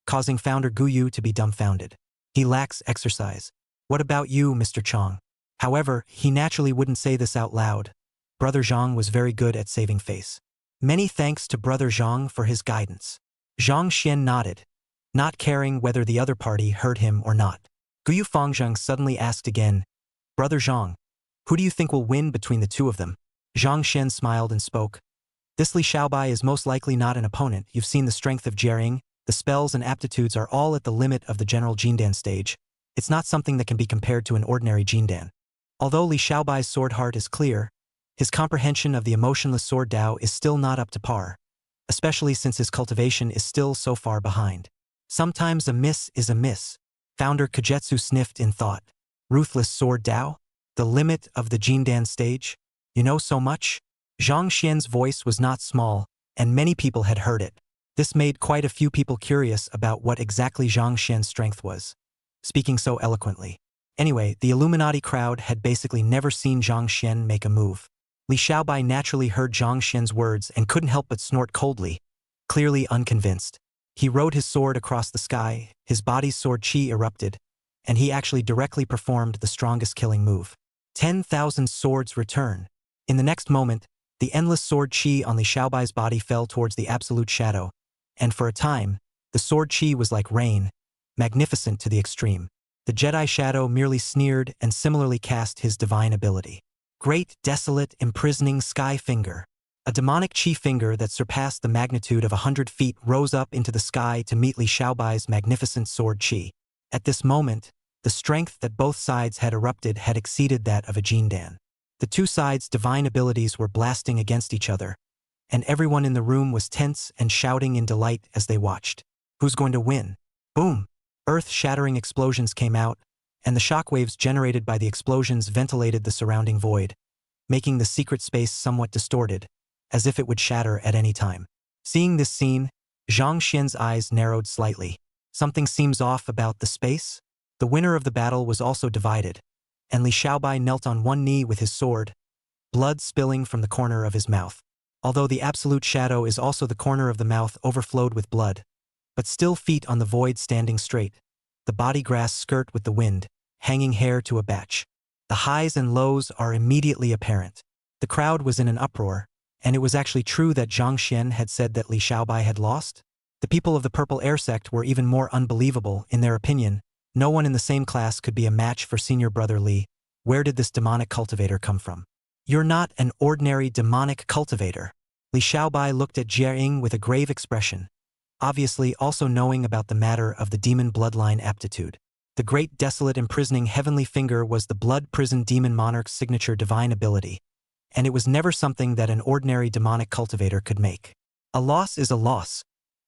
Speaker 2: causing founder Guyu to be dumbfounded. He lacks exercise. What about you, Mr. Chong? However, he naturally wouldn't say this out loud. Brother Zhang was very good at saving face. Many thanks to Brother Zhang for his guidance. Zhang Xian nodded, not caring whether the other party heard him or not. Guyu Fangzhang suddenly asked again, "Brother Zhang, who do you think will win between the two of them?" Zhang Xian smiled and spoke. "This Li Xiaobai is most likely not an opponent. You've seen the strength of Jiering. The spells and aptitudes are all at the limit of the general Jindan stage. It's not something that can be compared to an ordinary Jindan. Although Li Xiaobai's sword heart is clear, his comprehension of the emotionless sword Dao is still not up to par, especially since his cultivation is still so far behind. Sometimes a miss is a miss." Founder Kagetsu sniffed in thought. Ruthless sword Dao? The limit of the Jindan stage? You know so much? Zhang Xian's voice was not small, and many people had heard it. This made quite a few people curious about what exactly Zhang Xian's strength was, speaking so eloquently. Anyway, the Illuminati crowd had basically never seen Zhang Xian make a move. Li Xiaobai naturally heard Zhang Xian's words and couldn't help but snort coldly, clearly unconvinced. He rode his sword across the sky, his body's sword chi erupted, and he actually directly performed the strongest killing move. 10,000 swords return. In the next moment, the endless sword chi on Li Xiaobai's body fell towards the absolute shadow, and for a time, the sword chi was like rain, magnificent to the extreme. The Jedi shadow merely sneered and similarly cast his divine ability. Great, desolate, imprisoning sky finger. A demonic chi finger that surpassed the magnitude of 100 feet rose up into the sky to meet Li Xiaobai's magnificent sword chi. At this moment, the strength that both sides had erupted had exceeded that of a Jindan. The two sides' divine abilities were blasting against each other, and everyone in the room was tense and shouting in delight as they watched. Who's going to win? Boom! Earth-shattering explosions came out, and the shockwaves generated by the explosions ventilated the surrounding void, making the secret space somewhat distorted, as if it would shatter at any time. Seeing this scene, Zhang Xian's eyes narrowed slightly. Something seems off about the space? The winner of the battle was also divided, and Li Xiaobai knelt on one knee with his sword, blood spilling from the corner of his mouth. Although the absolute shadow is also the corner of the mouth overflowed with blood, but still feet on the void standing straight, the body grass skirt with the wind, hanging hair to a batch. The highs and lows are immediately apparent. The crowd was in an uproar, and it was actually true that Zhang Xian had said that Li Xiaobai had lost. The people of the Purple Air sect were even more unbelievable. In their opinion, no one in the same class could be a match for senior brother Li. Where did this demonic cultivator come from? You're not an ordinary demonic cultivator. Li Xiaobai looked at Jie Ying with a grave expression, obviously also knowing about the matter of the demon bloodline aptitude. The great desolate imprisoning heavenly finger was the blood prison demon monarch's signature divine ability, and it was never something that an ordinary demonic cultivator could make. A loss is a loss.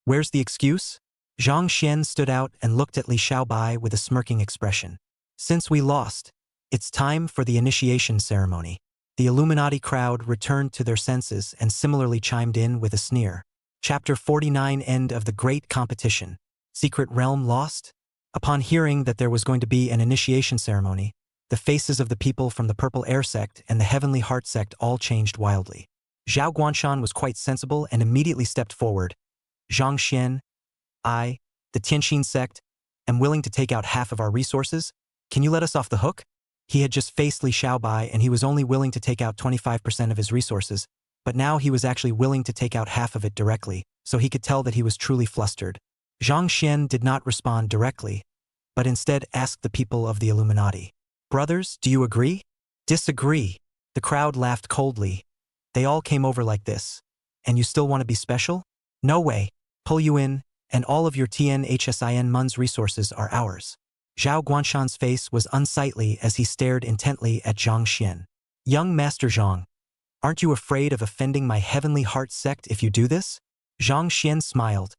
Speaker 2: Where's the excuse? Zhang Xian stood out and looked at Li Xiaobai with a smirking expression. Since we lost, it's time for the initiation ceremony. The Illuminati crowd returned to their senses and similarly chimed in with a sneer. Chapter 49 End of the Great Competition. Secret Realm Lost? Upon hearing that there was going to be an initiation ceremony, the faces of the people from the Purple Air Sect and the Heavenly Heart Sect all changed wildly. Zhao Guanshan was quite sensible and immediately stepped forward. Zhang Xian, I, the Tianxin sect, am willing to take out half of our resources. Can you let us off the hook? He had just faced Li Xiaobai and he was only willing to take out 25% of his resources, but now he was actually willing to take out half of it directly, so he could tell that he was truly flustered. Zhang Xian did not respond directly, but instead asked the people of the Illuminati. Brothers, do you agree? Disagree. The crowd laughed coldly. They all came over like this. And you still want to be special? No way. Pull you in, and all of your TNHSIN Mun's resources are ours. Zhao Guanshan's face was unsightly as he stared intently at Zhang Xian. Young Master Zhang, aren't you afraid of offending my Heavenly Heart sect if you do this? Zhang Xian smiled.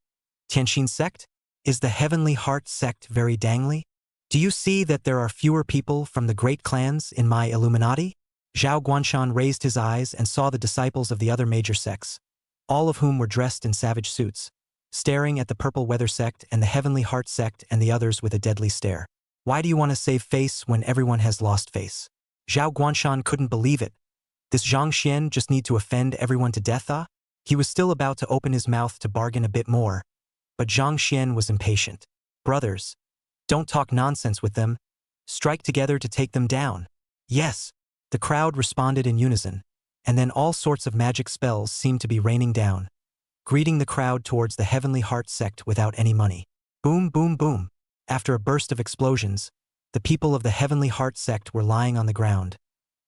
Speaker 2: Tianxin sect? Is the Heavenly Heart sect very dangly? Do you see that there are fewer people from the great clans in my Illuminati? Zhao Guanshan raised his eyes and saw the disciples of the other major sects, all of whom were dressed in savage suits, staring at the Purple Weather sect and the Heavenly Heart sect and the others with a deadly stare. Why do you want to save face when everyone has lost face? Zhao Guanshan couldn't believe it. This Zhang Xian just need to offend everyone to death, ah? He was still about to open his mouth to bargain a bit more, but Zhang Xian was impatient. Brothers, don't talk nonsense with them. Strike together to take them down. Yes. The crowd responded in unison, and then all sorts of magic spells seemed to be raining down, greeting the crowd towards the Heavenly Heart sect without any money. Boom, boom, boom. After a burst of explosions, the people of the Heavenly Heart sect were lying on the ground,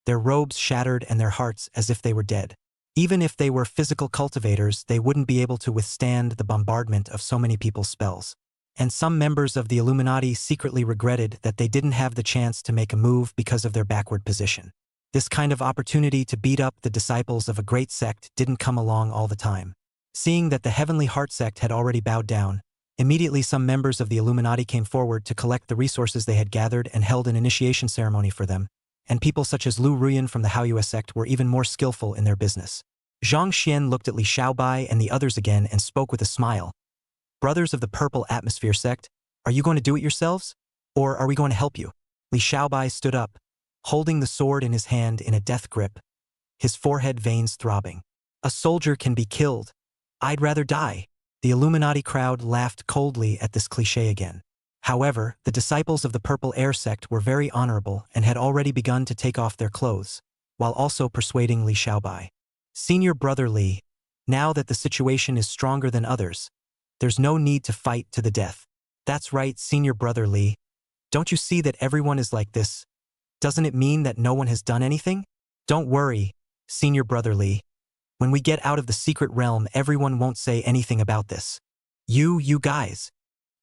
Speaker 2: their robes shattered and their hearts as if they were dead. Even if they were physical cultivators, they wouldn't be able to withstand the bombardment of so many people's spells. And some members of the Illuminati secretly regretted that they didn't have the chance to make a move because of their backward position. This kind of opportunity to beat up the disciples of a great sect didn't come along all the time. Seeing that the Heavenly Heart sect had already bowed down, immediately some members of the Illuminati came forward to collect the resources they had gathered and held an initiation ceremony for them, and people such as Lu Ruyan from the Haoyue sect were even more skillful in their business. Zhang Xian looked at Li Xiaobai and the others again and spoke with a smile. Brothers of the Purple Atmosphere sect, are you going to do it yourselves? Or are we going to help you? Li Xiaobai stood up, holding the sword in his hand in a death grip, his forehead veins throbbing. A soldier can be killed. I'd rather die. The Illuminati crowd laughed coldly at this cliché again. However, the disciples of the Purple Air sect were very honorable and had already begun to take off their clothes, while also persuading Li Xiaobai. Senior Brother Li, now that the situation is stronger than others, there's no need to fight to the death. That's right, Senior Brother Li. Don't you see that everyone is like this? Doesn't it mean that no one has done anything? Don't worry, Senior Brother Li. When we get out of the secret realm, everyone won't say anything about this. You guys.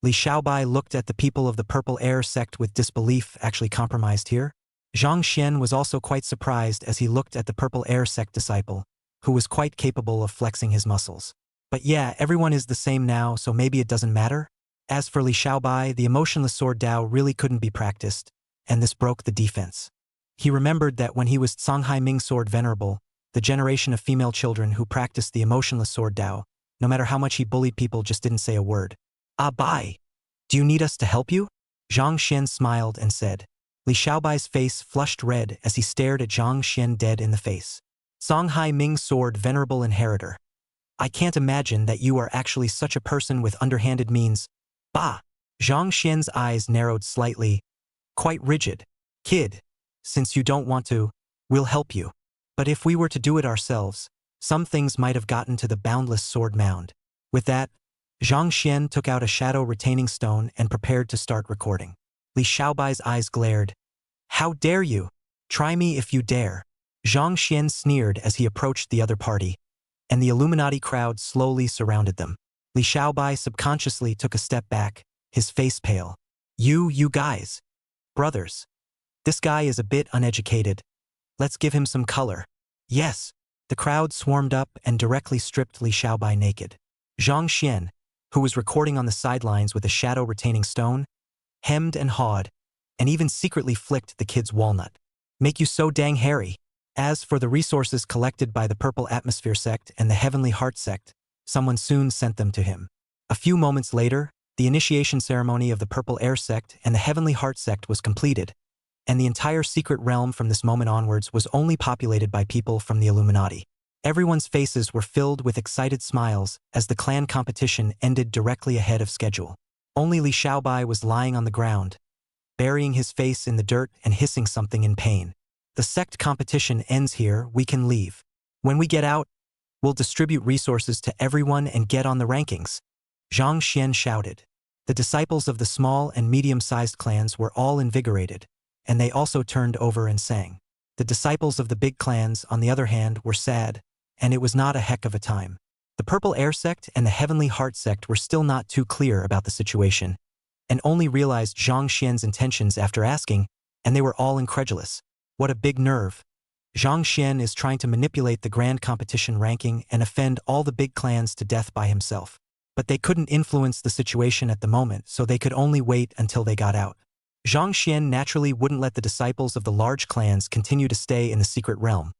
Speaker 2: Li Xiaobai looked at the people of the Purple Air sect with disbelief. Actually compromised here? Zhang Xian was also quite surprised as he looked at the Purple Air sect disciple, who was quite capable of flexing his muscles. But yeah, everyone is the same now, so maybe it doesn't matter. As for Li Xiaobai, the emotionless sword Dao really couldn't be practiced, and this broke the defense. He remembered that when he was Songhai Ming Sword Venerable, the generation of female children who practiced the emotionless sword Dao, no matter how much he bullied people, just didn't say a word. Ah, bye. Do you need us to help you? Zhang Xian smiled and said. Li Xiaobai's face flushed red as he stared at Zhang Xian dead in the face. Songhai Ming Sword Venerable Inheritor. I can't imagine that you are actually such a person with underhanded means. Bah! Zhang Xian's eyes narrowed slightly, quite rigid. Kid, since you don't want to, we'll help you. But if we were to do it ourselves, some things might have gotten to the boundless sword mound. With that, Zhang Xian took out a shadow retaining stone and prepared to start recording. Li Xiaobai's eyes glared. How dare you? Try me if you dare. Zhang Xian sneered as he approached the other party, and the Illuminati crowd slowly surrounded them. Li Xiaobai subconsciously took a step back, his face pale. You guys. Brothers. This guy is a bit uneducated. Let's give him some color. Yes. The crowd swarmed up and directly stripped Li Xiaobai naked. Zhang Xian, who was recording on the sidelines with a shadow retaining stone, hemmed and hawed, and even secretly flicked the kid's walnut. Make you so dang hairy. As for the resources collected by the Purple Atmosphere sect and the Heavenly Heart sect, someone soon sent them to him. A few moments later, the initiation ceremony of the Purple Air sect and the Heavenly Heart sect was completed, and the entire secret realm from this moment onwards was only populated by people from the Illuminati. Everyone's faces were filled with excited smiles as the clan competition ended directly ahead of schedule. Only Li Xiaobai was lying on the ground, burying his face in the dirt and hissing something in pain. The sect competition ends here, we can leave. When we get out, we'll distribute resources to everyone and get on the rankings. Zhang Xian shouted. The disciples of the small and medium-sized clans were all invigorated, and they also turned over and sang. The disciples of the big clans, on the other hand, were sad, and it was not a heck of a time. The Purple Air sect and the Heavenly Heart sect were still not too clear about the situation, and only realized Zhang Xian's intentions after asking, and they were all incredulous. What a big nerve. Zhang Xian is trying to manipulate the grand competition ranking and offend all the big clans to death by himself. But they couldn't influence the situation at the moment, so they could only wait until they got out. Zhang Xian naturally wouldn't let the disciples of the large clans continue to stay in the secret realm.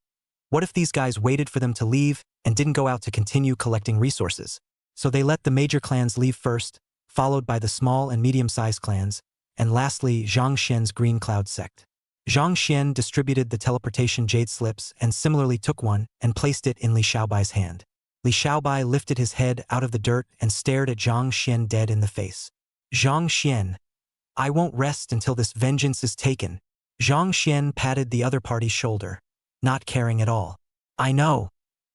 Speaker 2: What if these guys waited for them to leave and didn't go out to continue collecting resources? So they let the major clans leave first, followed by the small and medium-sized clans, and lastly Zhang Xian's Green Cloud sect. Zhang Xian distributed the teleportation jade slips and similarly took one and placed it in Li Xiaobai's hand. Li Xiaobai lifted his head out of the dirt and stared at Zhang Xian dead in the face. Zhang Xian, I won't rest until this vengeance is taken. Zhang Xian patted the other party's shoulder, not caring at all. I know.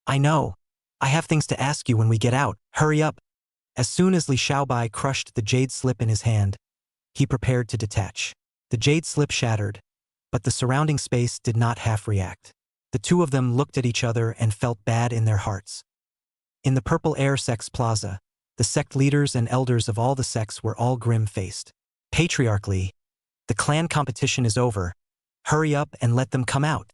Speaker 2: I have things to ask you when we get out, hurry up. As soon as Li Xiaobai crushed the jade slip in his hand, he prepared to detach. The jade slip shattered, but the surrounding space did not half react. The two of them looked at each other and felt bad in their hearts. In the Purple Air sect's plaza, the sect leaders and elders of all the sects were all grim-faced. Patriarchally, the clan competition is over. Hurry up and let them come out.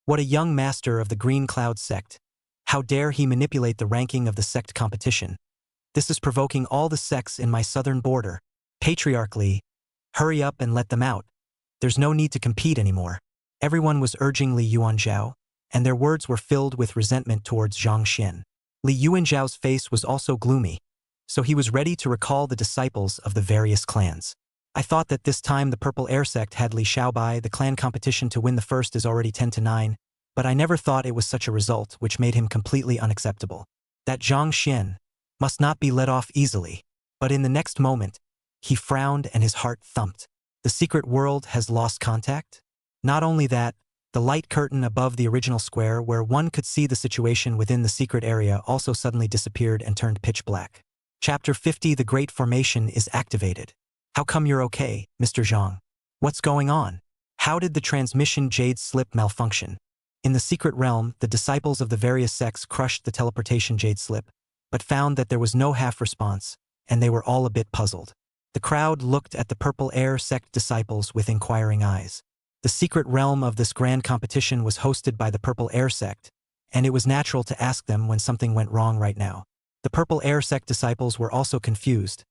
Speaker 2: What a young master of the Green Cloud sect. How dare he manipulate the ranking of the sect competition? This is provoking all the sects in my southern border. Patriarchally, hurry up and let them out. There's no need to compete anymore. Everyone was urging Li Yuanzhao, and their words were filled with resentment towards Zhang Xian. Li Yuanzhao's face was also gloomy, so he was ready to recall the disciples of the various clans. I thought that this time the Purple Air sect had Li Xiaobai. The clan competition to win the first is already 10-9, but I never thought it was such a result, which made him completely unacceptable. That Zhang Xian must not be let off easily. But in the next moment, he frowned and his heart thumped. The secret world has lost contact? Not only that, the light curtain above the original square where one could see the situation within the secret area also suddenly disappeared and turned pitch black. Chapter 50 The Great Formation is activated. How come you're okay, Mr. Zhang? What's going on? How did the transmission jade slip malfunction? In the secret realm, the disciples of the various sects crushed the teleportation jade slip, but found that there was no half response, and they were all a bit puzzled. The crowd looked at the Purple Air sect disciples with inquiring eyes. The secret realm of this grand competition was hosted by the Purple Air sect, and it was natural to ask them when something went wrong right now. The Purple Air sect disciples were also confused,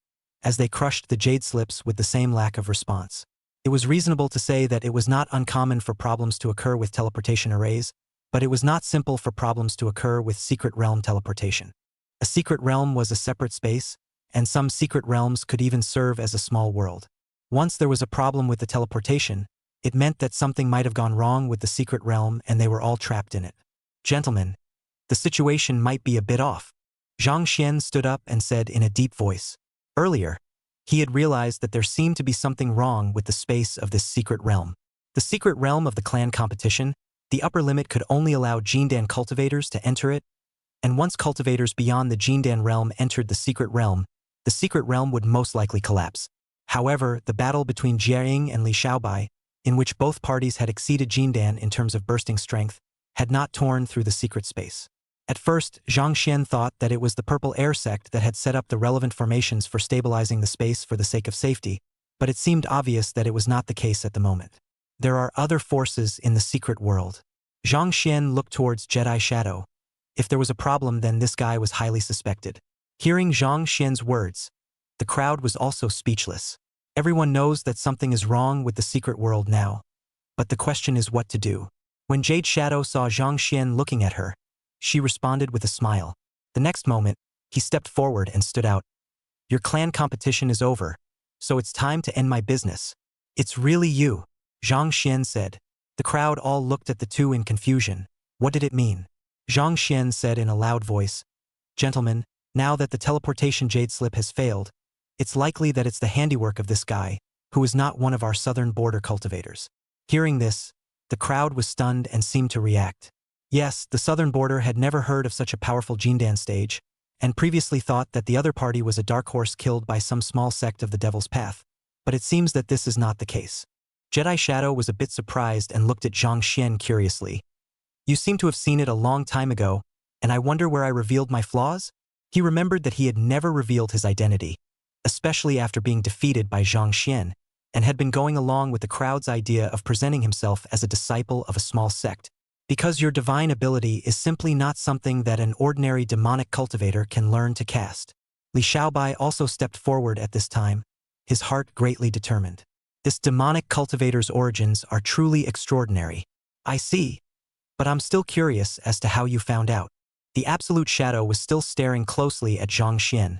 Speaker 2: as they crushed the jade slips with the same lack of response. It was reasonable to say that it was not uncommon for problems to occur with teleportation arrays, but it was not simple for problems to occur with secret realm teleportation. A secret realm was a separate space, and some secret realms could even serve as a small world. Once there was a problem with the teleportation, it meant that something might have gone wrong with the secret realm and they were all trapped in it. Gentlemen, the situation might be a bit off. Zhang Xian stood up and said in a deep voice. Earlier, he had realized that there seemed to be something wrong with the space of this secret realm. The secret realm of the clan competition, the upper limit could only allow Jindan cultivators to enter it, and once cultivators beyond the Jindan realm entered the secret realm would most likely collapse. However, the battle between Jiaying and Li Xiaobai, in which both parties had exceeded Jindan in terms of bursting strength, had not torn through the secret space. At first, Zhang Xian thought that it was the Purple Air sect that had set up the relevant formations for stabilizing the space for the sake of safety, but it seemed obvious that it was not the case at the moment. There are other forces in the secret world. Zhang Xian looked towards Jedi Shadow. If there was a problem, then this guy was highly suspected. Hearing Zhang Xian's words, the crowd was also speechless. Everyone knows that something is wrong with the secret world now, but the question is what to do. When Jade Shadow saw Zhang Xian looking at her, she responded with a smile. The next moment, he stepped forward and stood out. Your clan competition is over, so it's time to end my business. It's really you, Zhang Xian said. The crowd all looked at the two in confusion. What did it mean? Zhang Xian said in a loud voice, Gentlemen, now that the teleportation jade slip has failed, it's likely that it's the handiwork of this guy, who is not one of our southern border cultivators. Hearing this, the crowd was stunned and seemed to react. Yes, the southern border had never heard of such a powerful Jindan stage, and previously thought that the other party was a dark horse killed by some small sect of the Devil's Path. But it seems that this is not the case. Jedi Shadow was a bit surprised and looked at Zhang Xian curiously. You seem to have seen it a long time ago, and I wonder where I revealed my flaws? He remembered that he had never revealed his identity, especially after being defeated by Zhang Xian, and had been going along with the crowd's idea of presenting himself as a disciple of a small sect. Because your divine ability is simply not something that an ordinary demonic cultivator can learn to cast. Li Xiaobai also stepped forward at this time, his heart greatly determined. This demonic cultivator's origins are truly extraordinary. I see. But I'm still curious as to how you found out. The Absolute Shadow was still staring closely at Zhang Xian.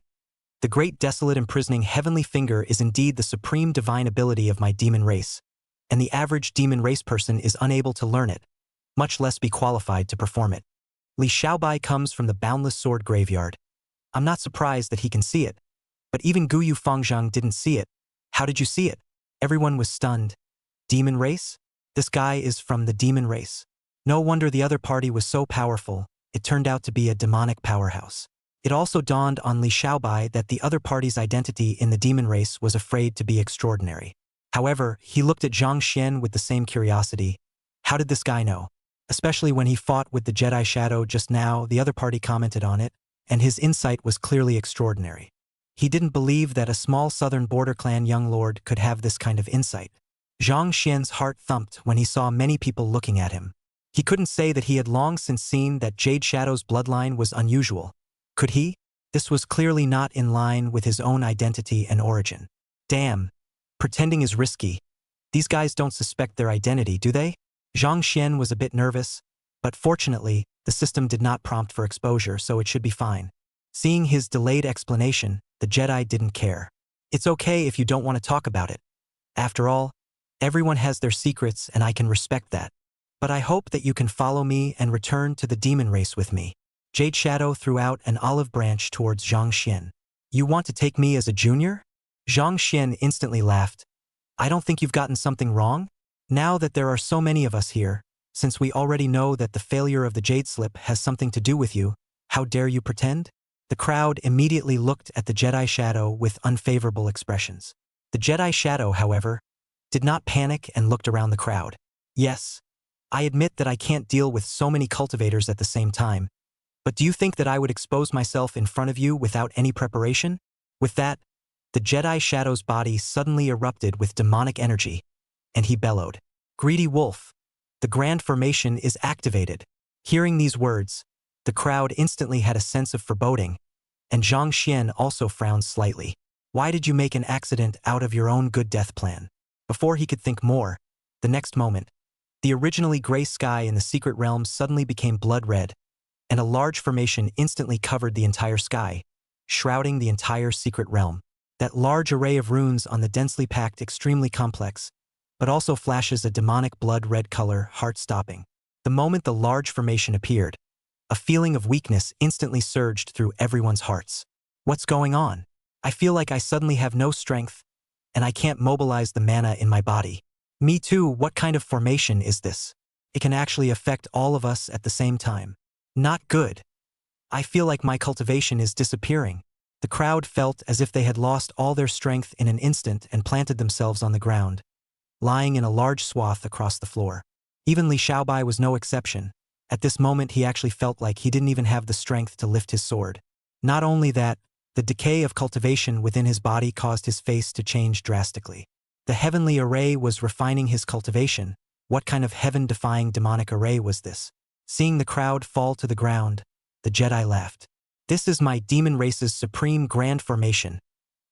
Speaker 2: The great desolate imprisoning heavenly finger is indeed the supreme divine ability of my demon race, and the average demon race person is unable to learn it, much less be qualified to perform it. Li Xiaobai comes from the Boundless Sword Graveyard. I'm not surprised that he can see it, but even Guyu Fangzhang didn't see it. How did you see it? Everyone was stunned. Demon race? This guy is from the demon race. No wonder the other party was so powerful. It turned out to be a demonic powerhouse. It also dawned on Li Xiaobai that the other party's identity in the demon race was afraid to be extraordinary. However, he looked at Zhang Xian with the same curiosity. How did this guy know? Especially when he fought with the Jedi Shadow just now, the other party commented on it, and his insight was clearly extraordinary. He didn't believe that a small southern border clan young lord could have this kind of insight. Zhang Xian's heart thumped when he saw many people looking at him. He couldn't say that he had long since seen that Jade Shadow's bloodline was unusual. Could he? This was clearly not in line with his own identity and origin. Damn. Pretending is risky. These guys don't suspect their identity, do they? Zhang Xian was a bit nervous, but fortunately, the system did not prompt for exposure, so it should be fine. Seeing his delayed explanation, the Jedi didn't care. It's okay if you don't want to talk about it. After all, everyone has their secrets and I can respect that. But I hope that you can follow me and return to the demon race with me. Jade Shadow threw out an olive branch towards Zhang Xian. You want to take me as a junior? Zhang Xian instantly laughed. I don't think you've gotten something wrong. Now that there are so many of us here, since we already know that the failure of the Jade Slip has something to do with you, how dare you pretend? The crowd immediately looked at the Jedi Shadow with unfavorable expressions. The Jedi Shadow, however, did not panic and looked around the crowd. Yes, I admit that I can't deal with so many cultivators at the same time, but do you think that I would expose myself in front of you without any preparation? With that, the Jedi Shadow's body suddenly erupted with demonic energy, and he bellowed, Greedy wolf! The grand formation is activated. Hearing these words, the crowd instantly had a sense of foreboding, and Zhang Xian also frowned slightly. Why did you make an accident out of your own good death plan? Before he could think more, the next moment, the originally gray sky in the secret realm suddenly became blood red, and a large formation instantly covered the entire sky, shrouding the entire secret realm. That large array of runes on the densely packed extremely complex, but also flashes a demonic blood red color, heart-stopping. The moment the large formation appeared, a feeling of weakness instantly surged through everyone's hearts. What's going on? I feel like I suddenly have no strength, and I can't mobilize the mana in my body. Me too, what kind of formation is this? It can actually affect all of us at the same time. Not good. I feel like my cultivation is disappearing. The crowd felt as if they had lost all their strength in an instant and planted themselves on the ground, lying in a large swath across the floor. Even Li Xiaobai was no exception. At this moment he actually felt like he didn't even have the strength to lift his sword. Not only that, the decay of cultivation within his body caused his face to change drastically. The heavenly array was refining his cultivation. What kind of heaven-defying demonic array was this? Seeing the crowd fall to the ground, the Jedi laughed. This is my demon race's supreme grand formation,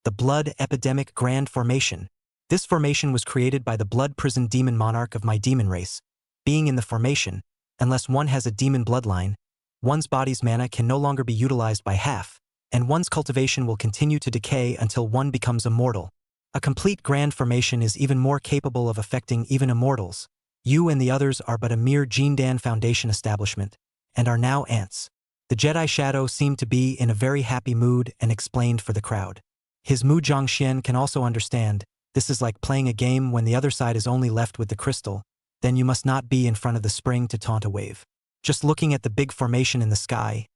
Speaker 2: the Blood Epidemic Grand Formation. This formation was created by the blood-prisoned demon monarch of my demon race, being in the formation, unless one has a demon bloodline, one's body's mana can no longer be utilized by half, and one's cultivation will continue to decay until one becomes immortal. A complete grand formation is even more capable of affecting even immortals. You and the others are but a mere Jindan Foundation establishment, and are now ants. The Jedi Shadow seemed to be in a very happy mood and explained for the crowd. His Mu Zhangxian can also understand, this is like playing a game when the other side is only left with the crystal, then you must not be in front of the spring to taunt a wave. Just looking at the big formation in the sky,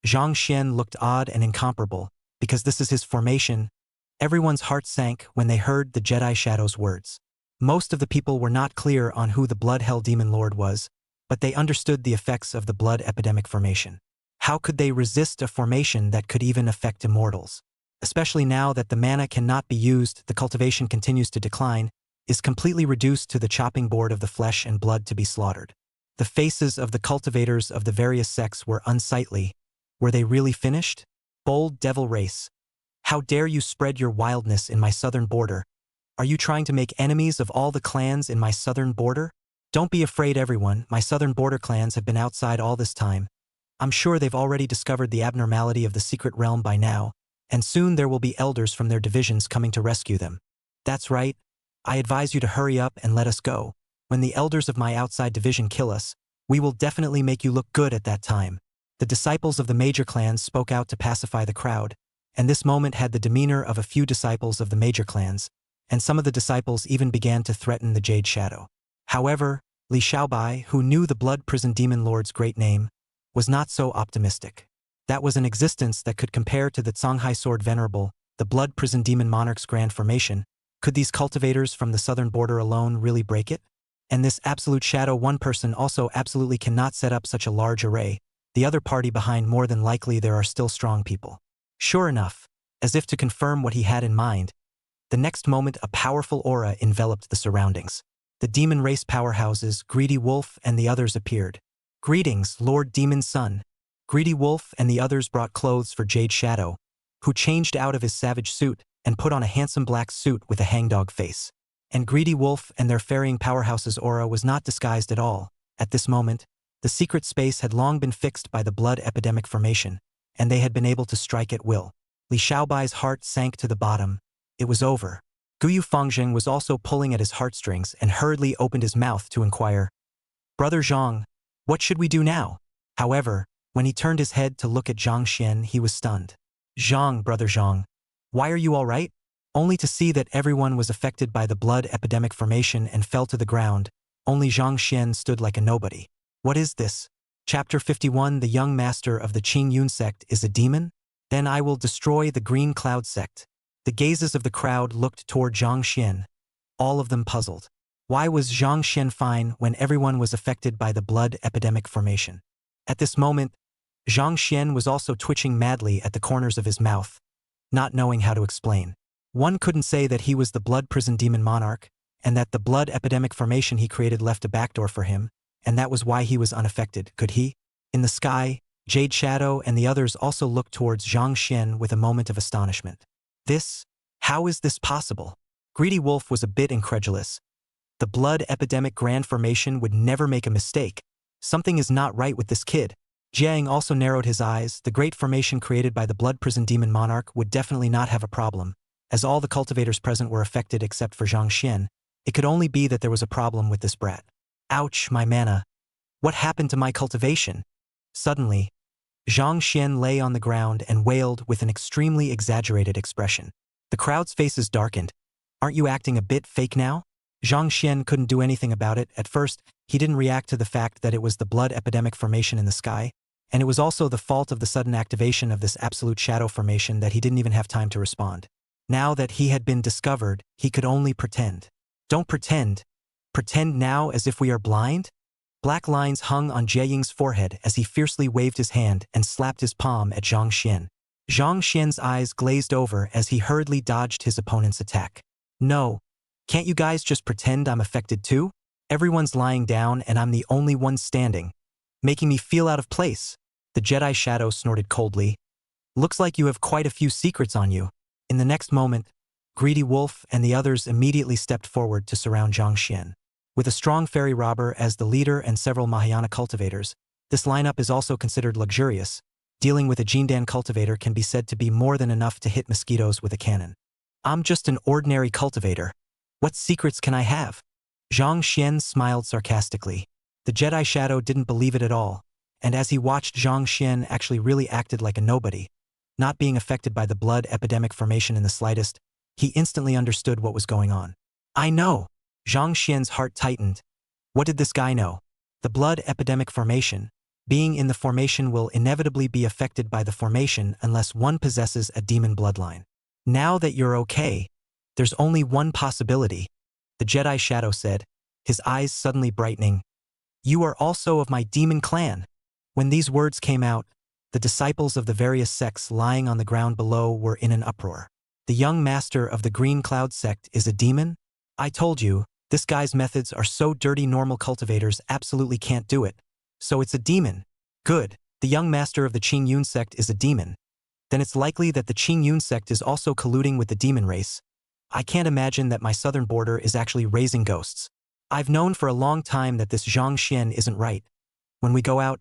Speaker 2: Zhang Xian looked odd and incomparable, because this is his formation. Everyone's heart sank when they heard the Jedi Shadow's words. Most of the people were not clear on who the Blood Hell Demon Lord was, but they understood the effects of the blood epidemic formation. How could they resist a formation that could even affect immortals? Especially now that the mana cannot be used, the cultivation continues to decline, is completely reduced to the chopping board of the flesh and blood to be slaughtered. The faces of the cultivators of the various sects were unsightly. Were they really finished? Bold devil race. How dare you spread your wildness in my southern border? Are you trying to make enemies of all the clans in my southern border? Don't be afraid, everyone. My southern border clans have been outside all this time. I'm sure they've already discovered the abnormality of the secret realm by now, and soon there will be elders from their divisions coming to rescue them. That's right. I advise you to hurry up and let us go. When the elders of my outside division kill us, we will definitely make you look good at that time. The disciples of the major clans spoke out to pacify the crowd, and this moment had the demeanor of a few disciples of the major clans, and some of the disciples even began to threaten the Jade Shadow. However, Li Xiaobai, who knew the Blood Prison Demon Lord's great name, was not so optimistic. That was an existence that could compare to the Songhai Sword Venerable, the Blood Prison Demon Monarch's grand formation. Could these cultivators from the southern border alone really break it? And this absolute shadow, one person also absolutely cannot set up such a large array. The other party behind, more than likely there are still strong people. Sure enough, as if to confirm what he had in mind, the next moment a powerful aura enveloped the surroundings. The demon race powerhouses, Greedy Wolf and the others appeared. Greetings, Lord Demon Son. Greedy Wolf and the others brought clothes for Jade Shadow, who changed out of his savage suit and put on a handsome black suit with a hangdog face. And Greedy Wolf and their ferrying powerhouse's aura was not disguised at all. At this moment, the secret space had long been fixed by the blood epidemic formation, and they had been able to strike at will. Li Xiaobai's heart sank to the bottom. It was over. Guyu Fangzheng was also pulling at his heartstrings and hurriedly opened his mouth to inquire, "Brother Zhang, what should we do now?" However, when he turned his head to look at Zhang Xian, he was stunned. "Zhang, Brother Zhang, why are you all right?" Only to see that everyone was affected by the blood epidemic formation and fell to the ground, only Zhang Xian stood like a nobody. What is this? Chapter 51. The young master of the Qing Yun sect is a demon? Then I will destroy the Green Cloud sect. The gazes of the crowd looked toward Zhang Xian, all of them puzzled. Why was Zhang Xian fine when everyone was affected by the blood epidemic formation? At this moment, Zhang Xian was also twitching madly at the corners of his mouth, not knowing how to explain. One couldn't say that he was the blood prison demon monarch, and that the blood epidemic formation he created left a backdoor for him, and that was why he was unaffected, could he? In the sky, Jade Shadow and the others also looked towards Zhang Xian with a moment of astonishment. How is this possible? Greedy Wolf was a bit incredulous. The blood epidemic grand formation would never make a mistake. Something is not right with this kid. Jiang also narrowed his eyes. The great formation created by the blood prison demon monarch would definitely not have a problem. As all the cultivators present were affected except for Zhang Xian, it could only be that there was a problem with this brat. Ouch, my mana. What happened to my cultivation? Suddenly, Zhang Xian lay on the ground and wailed with an extremely exaggerated expression. The crowd's faces darkened. Aren't you acting a bit fake now? Zhang Xian couldn't do anything about it. At first, he didn't react to the fact that it was the blood epidemic formation in the sky, and it was also the fault of the sudden activation of this absolute shadow formation that he didn't even have time to respond. Now that he had been discovered, he could only pretend. Don't pretend. Pretend now as if we are blind? Black lines hung on Jie Ying's forehead as he fiercely waved his hand and slapped his palm at Zhang Xian. Zhang Xian's eyes glazed over as he hurriedly dodged his opponent's attack. No. Can't you guys just pretend I'm affected too? Everyone's lying down and I'm the only one standing, making me feel out of place. The Jedi Shadow snorted coldly. Looks like you have quite a few secrets on you. In the next moment, Greedy Wolf and the others immediately stepped forward to surround Zhang Xian. With a strong fairy robber as the leader and several Mahayana cultivators, this lineup is also considered luxurious. Dealing with a Jindan cultivator can be said to be more than enough to hit mosquitoes with a cannon. I'm just an ordinary cultivator. What secrets can I have? Zhang Xian smiled sarcastically. The Jedi Shadow didn't believe it at all, and as he watched Zhang Xian actually really acted like a nobody, not being affected by the blood epidemic formation in the slightest, he instantly understood what was going on. I know. Zhang Xian's heart tightened. What did this guy know? The blood epidemic formation. Being in the formation will inevitably be affected by the formation unless one possesses a demon bloodline. Now that you're okay, there's only one possibility, the Jedi Shadow said, his eyes suddenly brightening. You are also of my demon clan. When these words came out, the disciples of the various sects lying on the ground below were in an uproar. The young master of the Green Cloud sect is a demon? I told you, this guy's methods are so dirty normal cultivators absolutely can't do it. So it's a demon. Good. The young master of the Qing Yun sect is a demon. Then it's likely that the Qing Yun sect is also colluding with the demon race. I can't imagine that my southern border is actually raising ghosts. I've known for a long time that this Zhang Xian isn't right. When we go out,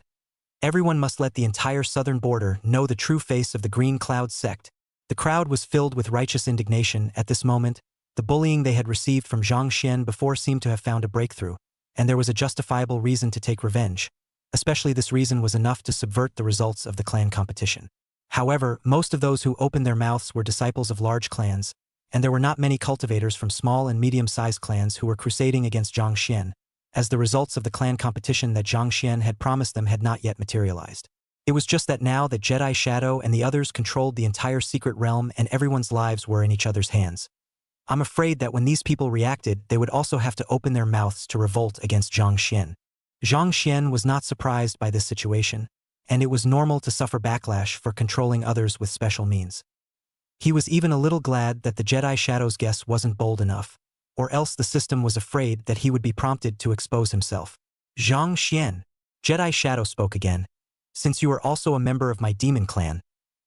Speaker 2: everyone must let the entire southern border know the true face of the Green Cloud sect. The crowd was filled with righteous indignation at this moment. The bullying they had received from Zhang Xian before seemed to have found a breakthrough, and there was a justifiable reason to take revenge. Especially this reason was enough to subvert the results of the clan competition. However, most of those who opened their mouths were disciples of large clans, and there were not many cultivators from small and medium-sized clans who were crusading against Zhang Xian, as the results of the clan competition that Zhang Xian had promised them had not yet materialized. It was just that now the Jedi Shadow and the others controlled the entire secret realm and everyone's lives were in each other's hands. I'm afraid that when these people reacted, they would also have to open their mouths to revolt against Zhang Xian. Zhang Xian was not surprised by this situation, and it was normal to suffer backlash for controlling others with special means. He was even a little glad that the Jedi Shadow's guess wasn't bold enough, or else the system was afraid that he would be prompted to expose himself. Zhang Xian, Jedi Shadow spoke again. Since you are also a member of my demon clan,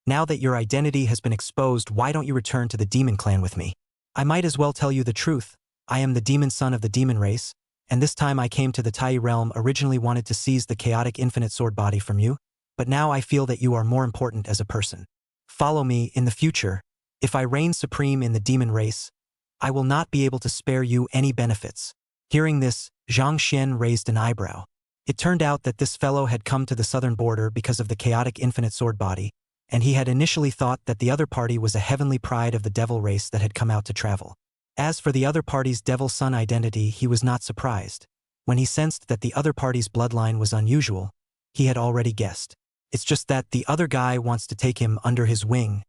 Speaker 2: now that your identity has been exposed, why don't you return to the demon clan with me? I might as well tell you the truth. I am the demon son of the demon race, and this time I came to the Tai realm originally wanted to seize the chaotic infinite sword body from you, but now I feel that you are more important as a person. Follow me in the future. If I reign supreme in the demon race, I will not be able to spare you any benefits. Hearing this, Zhang Xian raised an eyebrow. It turned out that this fellow had come to the southern border because of the chaotic infinite sword body, and he had initially thought that the other party was a heavenly pride of the devil race that had come out to travel. As for the other party's devil son identity, he was not surprised. When he sensed that the other party's bloodline was unusual, he had already guessed. It's just that the other guy wants to take him under his wing.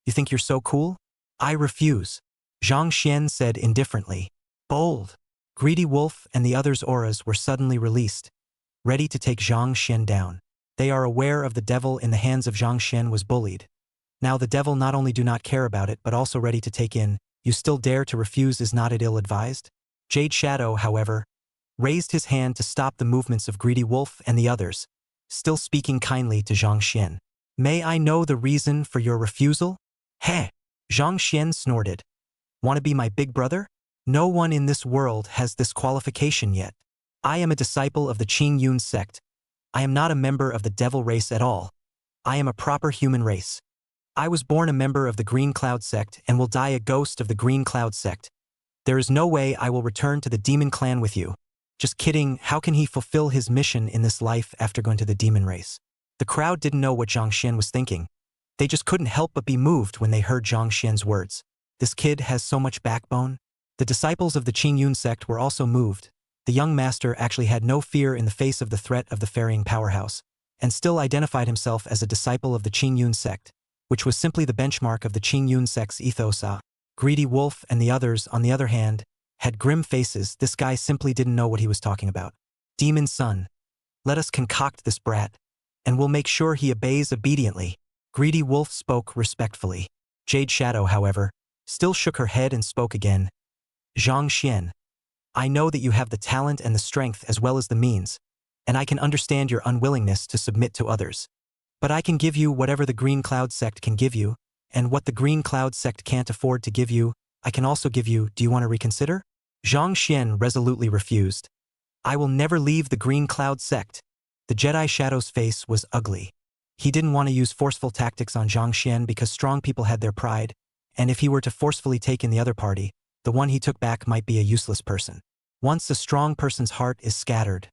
Speaker 2: You think you're so cool? I refuse. Zhang Xian said indifferently. Bold. Greedy Wolf and the others' auras were suddenly released, ready to take Zhang Xian down. They are aware of the devil in the hands of Zhang Xian was bullied. Now the devil not only do not care about it but also ready to take in. You still dare to refuse, is not it ill-advised? Jade Shadow, however, raised his hand to stop the movements of Greedy Wolf and the others, still speaking kindly to Zhang Xian. May I know the reason for your refusal? Heh! Zhang Xian snorted. Want to be my big brother? No one in this world has this qualification yet. I am a disciple of the Qing Yun sect. I am not a member of the devil race at all. I am a proper human race. I was born a member of the Green Cloud sect and will die a ghost of the Green Cloud sect. There is no way I will return to the demon clan with you. Just kidding, how can he fulfill his mission in this life after going to the demon race? The crowd didn't know what Zhang Xian was thinking. They just couldn't help but be moved when they heard Zhang Xian's words. This kid has so much backbone. The disciples of the Qing Yun sect were also moved. The young master actually had no fear in the face of the threat of the ferrying powerhouse, and still identified himself as a disciple of the Qing Yun sect, which was simply the benchmark of the Qing Yun sect's ethos. Greedy Wolf and the others, on the other hand, had grim faces. This guy simply didn't know what he was talking about. Demon son, let us concoct this brat, and we'll make sure he obeys obediently. Greedy Wolf spoke respectfully. Jade Shadow, however, still shook her head and spoke again. Zhang Xian, I know that you have the talent and the strength as well as the means, and I can understand your unwillingness to submit to others. But I can give you whatever the Green Cloud sect can give you, and what the Green Cloud sect can't afford to give you, I can also give you. Do you want to reconsider? Zhang Xian resolutely refused. I will never leave the Green Cloud sect. The Jedi Shadow's face was ugly. He didn't want to use forceful tactics on Zhang Xian because strong people had their pride, and if he were to forcefully take in the other party, the one he took back might be a useless person. Once a strong person's heart is scattered,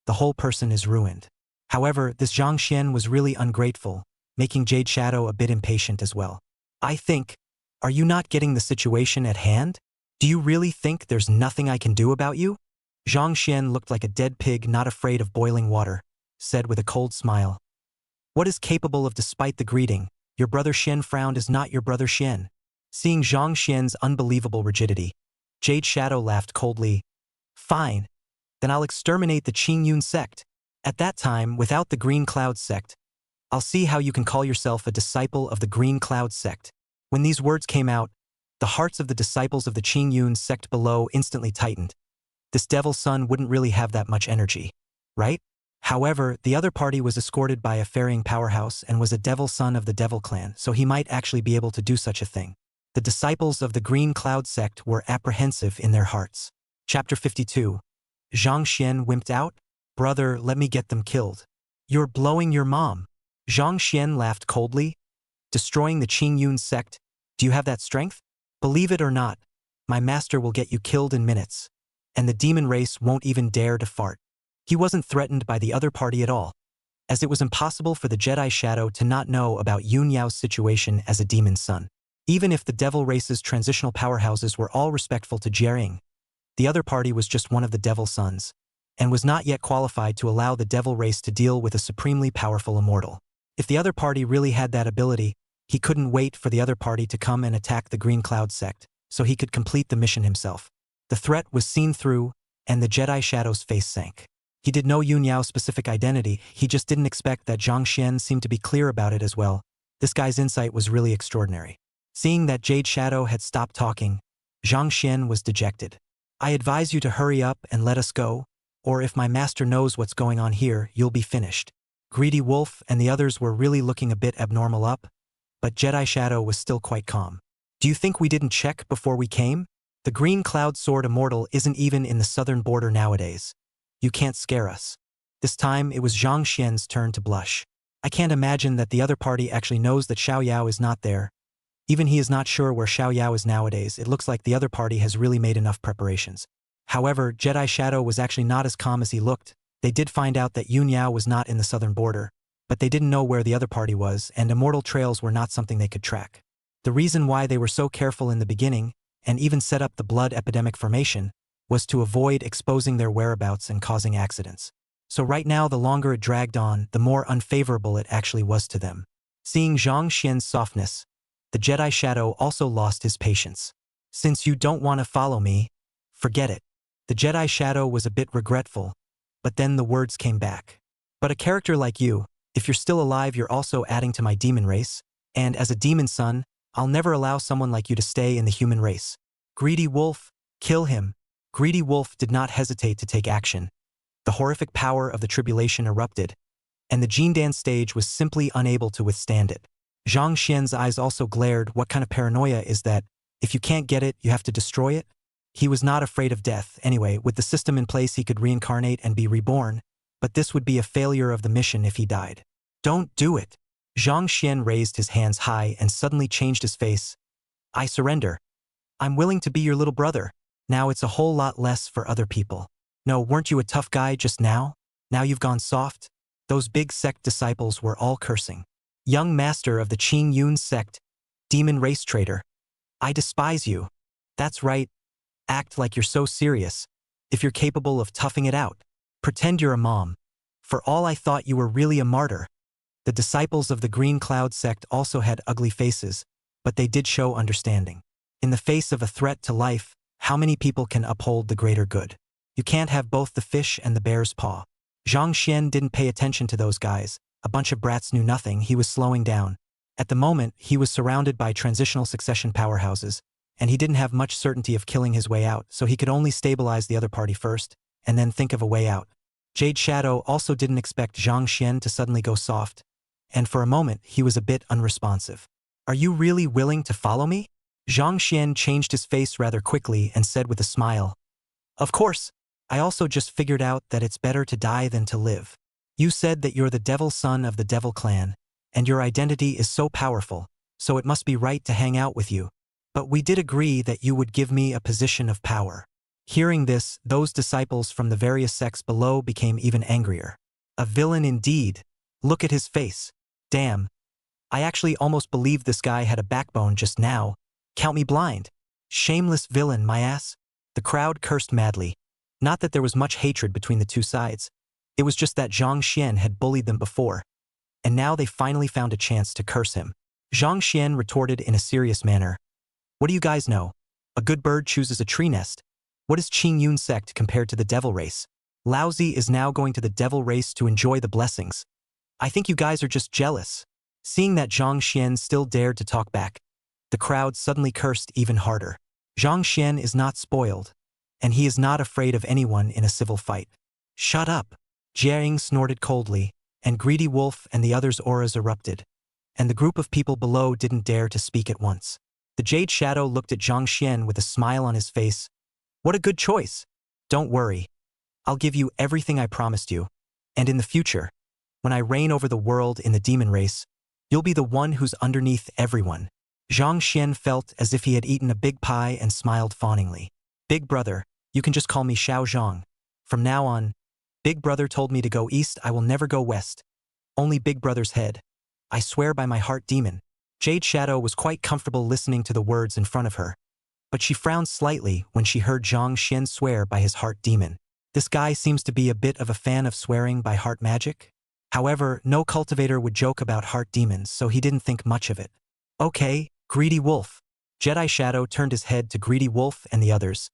Speaker 2: the whole person is ruined. However, this Zhang Xian was really ungrateful, making Jade Shadow a bit impatient as well. Are you not getting the situation at hand? Do you really think there's nothing I can do about you? Zhang Xian looked like a dead pig not afraid of boiling water, said with a cold smile. What is capable of despite the greeting, your brother Xian frowned is not your brother Xian. Seeing Zhang Xian's unbelievable rigidity, Jade Shadow laughed coldly. Fine. Then I'll exterminate the Qingyun sect. At that time, without the Green Cloud sect, I'll see how you can call yourself a disciple of the Green Cloud sect. When these words came out, the hearts of the disciples of the Qingyun sect below instantly tightened. This devil's son wouldn't really have that much energy, right? However, the other party was escorted by a ferrying powerhouse and was a devil son of the devil clan, so he might actually be able to do such a thing. The disciples of the Green Cloud sect were apprehensive in their hearts. Chapter 52. Zhang Xian wimped out. Brother, let me get them killed. You're blowing your mom. Zhang Xian laughed coldly. Destroying the Qingyun sect? Do you have that strength? Believe it or not, my master will get you killed in minutes, and the demon race won't even dare to fart. He wasn't threatened by the other party at all, as it was impossible for the Jedi Shadow to not know about Yun Yao's situation as a demon son. Even if the devil race's transitional powerhouses were all respectful to Jiering, the other party was just one of the devil sons, and was not yet qualified to allow the devil race to deal with a supremely powerful immortal. If the other party really had that ability, he couldn't wait for the other party to come and attack the Green Cloud sect, so he could complete the mission himself. The threat was seen through, and the Jedi Shadow's face sank. He did know Yun Yao's specific identity, he just didn't expect that Zhang Xian seemed to be clear about it as well. This guy's insight was really extraordinary. Seeing that Jade Shadow had stopped talking, Zhang Xian was dejected. I advise you to hurry up and let us go, or if my master knows what's going on here, you'll be finished. Greedy Wolf and the others were really looking a bit abnormal up, but Jedi Shadow was still quite calm. Do you think we didn't check before we came? The Green Cloud Sword Immortal isn't even in the southern border nowadays. You can't scare us. This time, it was Zhang Xian's turn to blush. I can't imagine that the other party actually knows that Xiao Yao is not there. Even he is not sure where Xiao Yao is nowadays. It looks like the other party has really made enough preparations. However, Jedi Shadow was actually not as calm as he looked. They did find out that Yun Yao was not in the southern border, but they didn't know where the other party was, and immortal trails were not something they could track. The reason why they were so careful in the beginning, and even set up the blood epidemic formation, was to avoid exposing their whereabouts and causing accidents. So right now, the longer it dragged on, the more unfavorable it actually was to them. Seeing Zhang Xian's softness, the Jedi Shadow also lost his patience. Since you don't want to follow me, forget it. The Jedi Shadow was a bit regretful, but then the words came back. But a character like you, if you're still alive, you're also adding to my demon race, and as a demon son, I'll never allow someone like you to stay in the human race. Greedy Wolf, kill him. Greedy Wolf did not hesitate to take action. The horrific power of the tribulation erupted, and the Jindan stage was simply unable to withstand it. Zhang Xian's eyes also glared. What kind of paranoia is that? If you can't get it, you have to destroy it? He was not afraid of death. Anyway, with the system in place, he could reincarnate and be reborn, but this would be a failure of the mission if he died. Don't do it. Zhang Xian raised his hands high and suddenly changed his face. I surrender. I'm willing to be your little brother. Now it's a whole lot less for other people. No, weren't you a tough guy just now? Now you've gone soft? Those big sect disciples were all cursing. Young master of the Qingyun sect, demon race traitor. I despise you. That's right. Act like you're so serious. If you're capable of toughing it out, pretend you're a mom. For all I thought you were really a martyr. The disciples of the Green Cloud sect also had ugly faces, but they did show understanding. In the face of a threat to life, how many people can uphold the greater good? You can't have both the fish and the bear's paw. Zhang Xian didn't pay attention to those guys. A bunch of brats knew nothing. He was slowing down. At the moment, he was surrounded by transitional succession powerhouses, and he didn't have much certainty of killing his way out, so he could only stabilize the other party first, and then think of a way out. Jade Shadow also didn't expect Zhang Xian to suddenly go soft, and for a moment, he was a bit unresponsive. Are you really willing to follow me? Zhang Xian changed his face rather quickly and said with a smile, Of course, I also just figured out that it's better to die than to live. You said that you're the devil son of the devil clan, and your identity is so powerful, so it must be right to hang out with you. But we did agree that you would give me a position of power. Hearing this, those disciples from the various sects below became even angrier. A villain indeed. Look at his face. Damn. I actually almost believed this guy had a backbone just now. Count me blind. Shameless villain, my ass. The crowd cursed madly. Not that there was much hatred between the two sides. It was just that Zhang Xian had bullied them before, and now they finally found a chance to curse him. Zhang Xian retorted in a serious manner. What do you guys know? A good bird chooses a tree nest. What is Qing Yun sect compared to the devil race? Laozi is now going to the devil race to enjoy the blessings. I think you guys are just jealous. Seeing that Zhang Xian still dared to talk back, the crowd suddenly cursed even harder. Zhang Xian is not spoiled, and he is not afraid of anyone in a civil fight. Shut up. Jiang snorted coldly, and Greedy Wolf and the others' auras erupted, and the group of people below didn't dare to speak at once. The Jade Shadow looked at Zhang Xian with a smile on his face. What a good choice. Don't worry. I'll give you everything I promised you, and in the future, when I reign over the world in the demon race, you'll be the one who's underneath everyone. Zhang Xian felt as if he had eaten a big pie and smiled fawningly. Big brother, you can just call me Xiao Zhang. From now on, Big brother told me to go east, I will never go west. Only Big brother's head. I swear by my heart demon. Jade Shadow was quite comfortable listening to the words in front of her, but she frowned slightly when she heard Zhang Xian swear by his heart demon. This guy seems to be a bit of a fan of swearing by heart magic. However, no cultivator would joke about heart demons, so he didn't think much of it. Okay, Greedy Wolf. Jedi Shadow turned his head to Greedy Wolf and the others.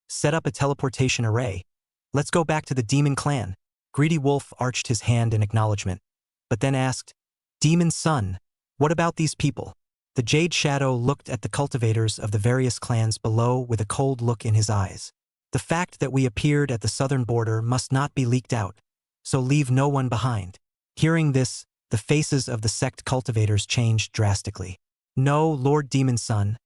Speaker 2: Set up a teleportation array. Let's go back to the demon clan. Greedy Wolf arched his hand in acknowledgement, but then asked, Demon Son, what about these people? The Jade Shadow looked at the cultivators of the various clans below with a cold look in his eyes. The fact that we appeared at the southern border must not be leaked out, so leave no one behind. Hearing this, the faces of the sect cultivators changed drastically. No, Lord Demon Son,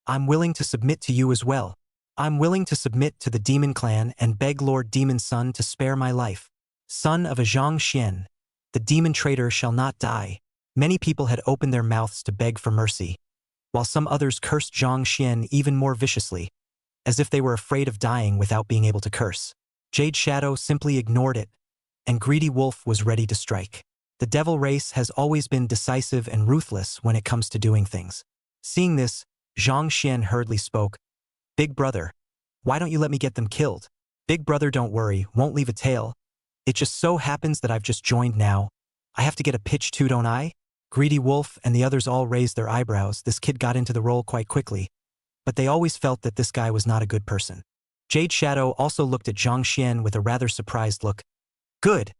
Speaker 2: I'm willing to submit to you as well. I'm willing to submit to the Demon Clan and beg Lord Demon Son to spare my life. Son of a Zhang Xian, the demon traitor shall not die. Many people had opened their mouths to beg for mercy, while some others cursed Zhang Xian even more viciously, as if they were afraid of dying without being able to curse. Jade Shadow simply ignored it, and Greedy Wolf was ready to strike. The devil race has always been decisive and ruthless when it comes to doing things. Seeing this, Zhang Xian hurriedly spoke. Big brother, why don't you let me get them killed? Big brother, don't worry, won't leave a tail. It just so happens that I've just joined now. I have to get a pitch too, don't I? Greedy Wolf and the others all raised their eyebrows. This kid got into the role quite quickly, but they always felt that this guy was not a good person. Jade Shadow also looked at Zhang Xian with a rather surprised look. Good.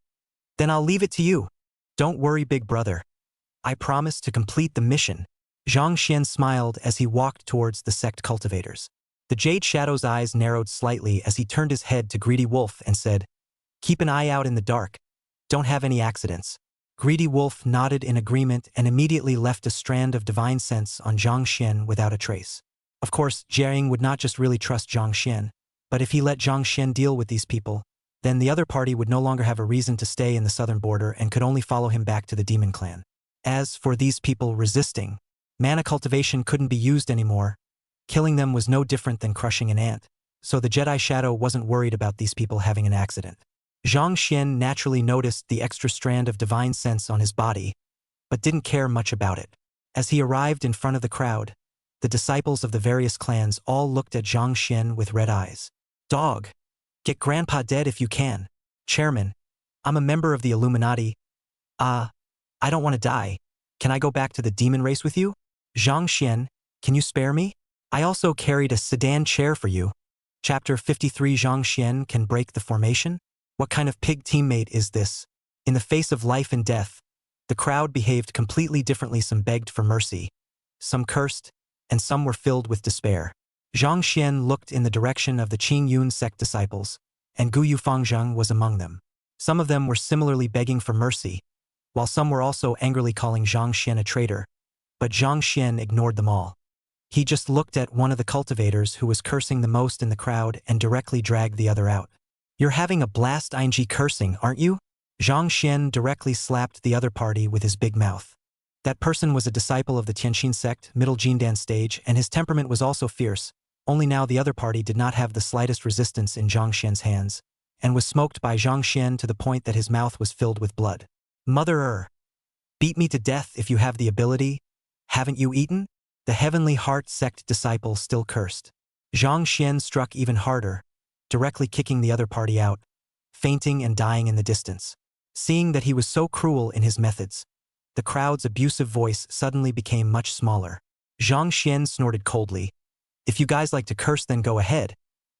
Speaker 2: Then I'll leave it to you. Don't worry, big brother. I promise to complete the mission. Zhang Xian smiled as he walked towards the sect cultivators. The Jade Shadow's eyes narrowed slightly as he turned his head to Greedy Wolf and said, Keep an eye out in the dark. Don't have any accidents. Greedy Wolf nodded in agreement and immediately left a strand of divine sense on Zhang Xian without a trace. Of course, Jiang would not just really trust Zhang Xian, but if he let Zhang Xian deal with these people, then the other party would no longer have a reason to stay in the southern border and could only follow him back to the demon clan. As for these people resisting, mana cultivation couldn't be used anymore. Killing them was no different than crushing an ant, so the Jedi Shadow wasn't worried about these people having an accident. Zhang Xian naturally noticed the extra strand of divine sense on his body, but didn't care much about it. As he arrived in front of the crowd, the disciples of the various clans all looked at Zhang Xian with red eyes. Dog, get Grandpa dead if you can. Chairman, I'm a member of the Illuminati. I don't want to die. Can I go back to the demon race with you? Zhang Xian, can you spare me? I also carried a sedan chair for you. Chapter 53 Zhang Xian can break the formation? What kind of pig teammate is this? In the face of life and death, the crowd behaved completely differently. Some begged for mercy, some cursed, and some were filled with despair. Zhang Xian looked in the direction of the Qing Yun sect disciples, and Gu Yufangzheng was among them. Some of them were similarly begging for mercy, while some were also angrily calling Zhang Xian a traitor, but Zhang Xian ignored them all. He just looked at one of the cultivators who was cursing the most in the crowd and directly dragged the other out. You're having a blast ing cursing, aren't you? Zhang Xian directly slapped the other party with his big mouth. That person was a disciple of the Tianxin sect, middle Jindan stage, and his temperament was also fierce, only now the other party did not have the slightest resistance in Zhang Xian's hands, and was smoked by Zhang Xian to the point that his mouth was filled with blood. Mother-er! Beat me to death if you have the ability. Haven't you eaten? The Heavenly Heart sect disciple still cursed. Zhang Xian struck even harder, directly kicking the other party out, fainting and dying in the distance. Seeing that he was so cruel in his methods, the crowd's abusive voice suddenly became much smaller. Zhang Xian snorted coldly. If you guys like to curse, then go ahead.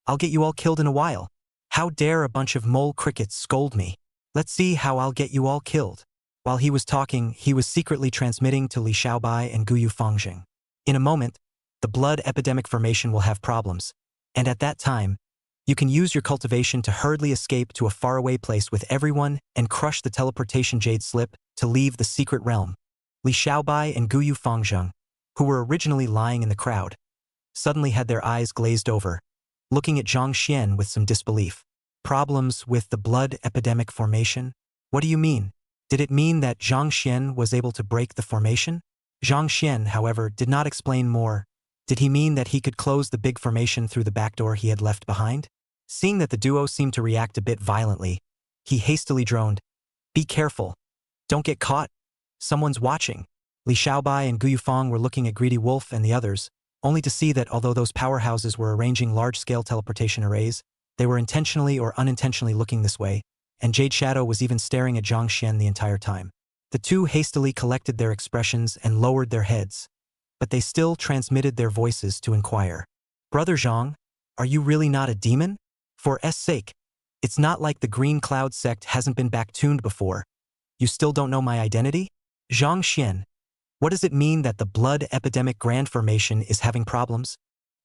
Speaker 2: I'll get you all killed in a while. How dare a bunch of mole crickets scold me? Let's see how I'll get you all killed. While he was talking, he was secretly transmitting to Li Xiaobai and Guyu Fangxing. In a moment, the blood epidemic formation will have problems, and at that time, you can use your cultivation to hurriedly escape to a faraway place with everyone and crush the teleportation jade slip to leave the secret realm. Li Xiaobai and Guyu Fangzheng, who were originally lying in the crowd, suddenly had their eyes glazed over, looking at Zhang Xian with some disbelief. Problems with the blood epidemic formation? What do you mean? Did it mean that Zhang Xian was able to break the formation? Zhang Xian, however, did not explain more. Did he mean that he could close the big formation through the back door he had left behind? Seeing that the duo seemed to react a bit violently, he hastily droned, "Be careful. Don't get caught. Someone's watching." Li Xiaobai and Gu Yufang were looking at Greedy Wolf and the others, only to see that although those powerhouses were arranging large-scale teleportation arrays, they were intentionally or unintentionally looking this way, and Jade Shadow was even staring at Zhang Xian the entire time. The two hastily collected their expressions and lowered their heads, but they still transmitted their voices to inquire. "Brother Zhang, are you really not a demon? For S sake, it's not like the Green Cloud sect hasn't been back-tuned before. You still don't know my identity? Zhang Xian, what does it mean that the blood epidemic grand formation is having problems?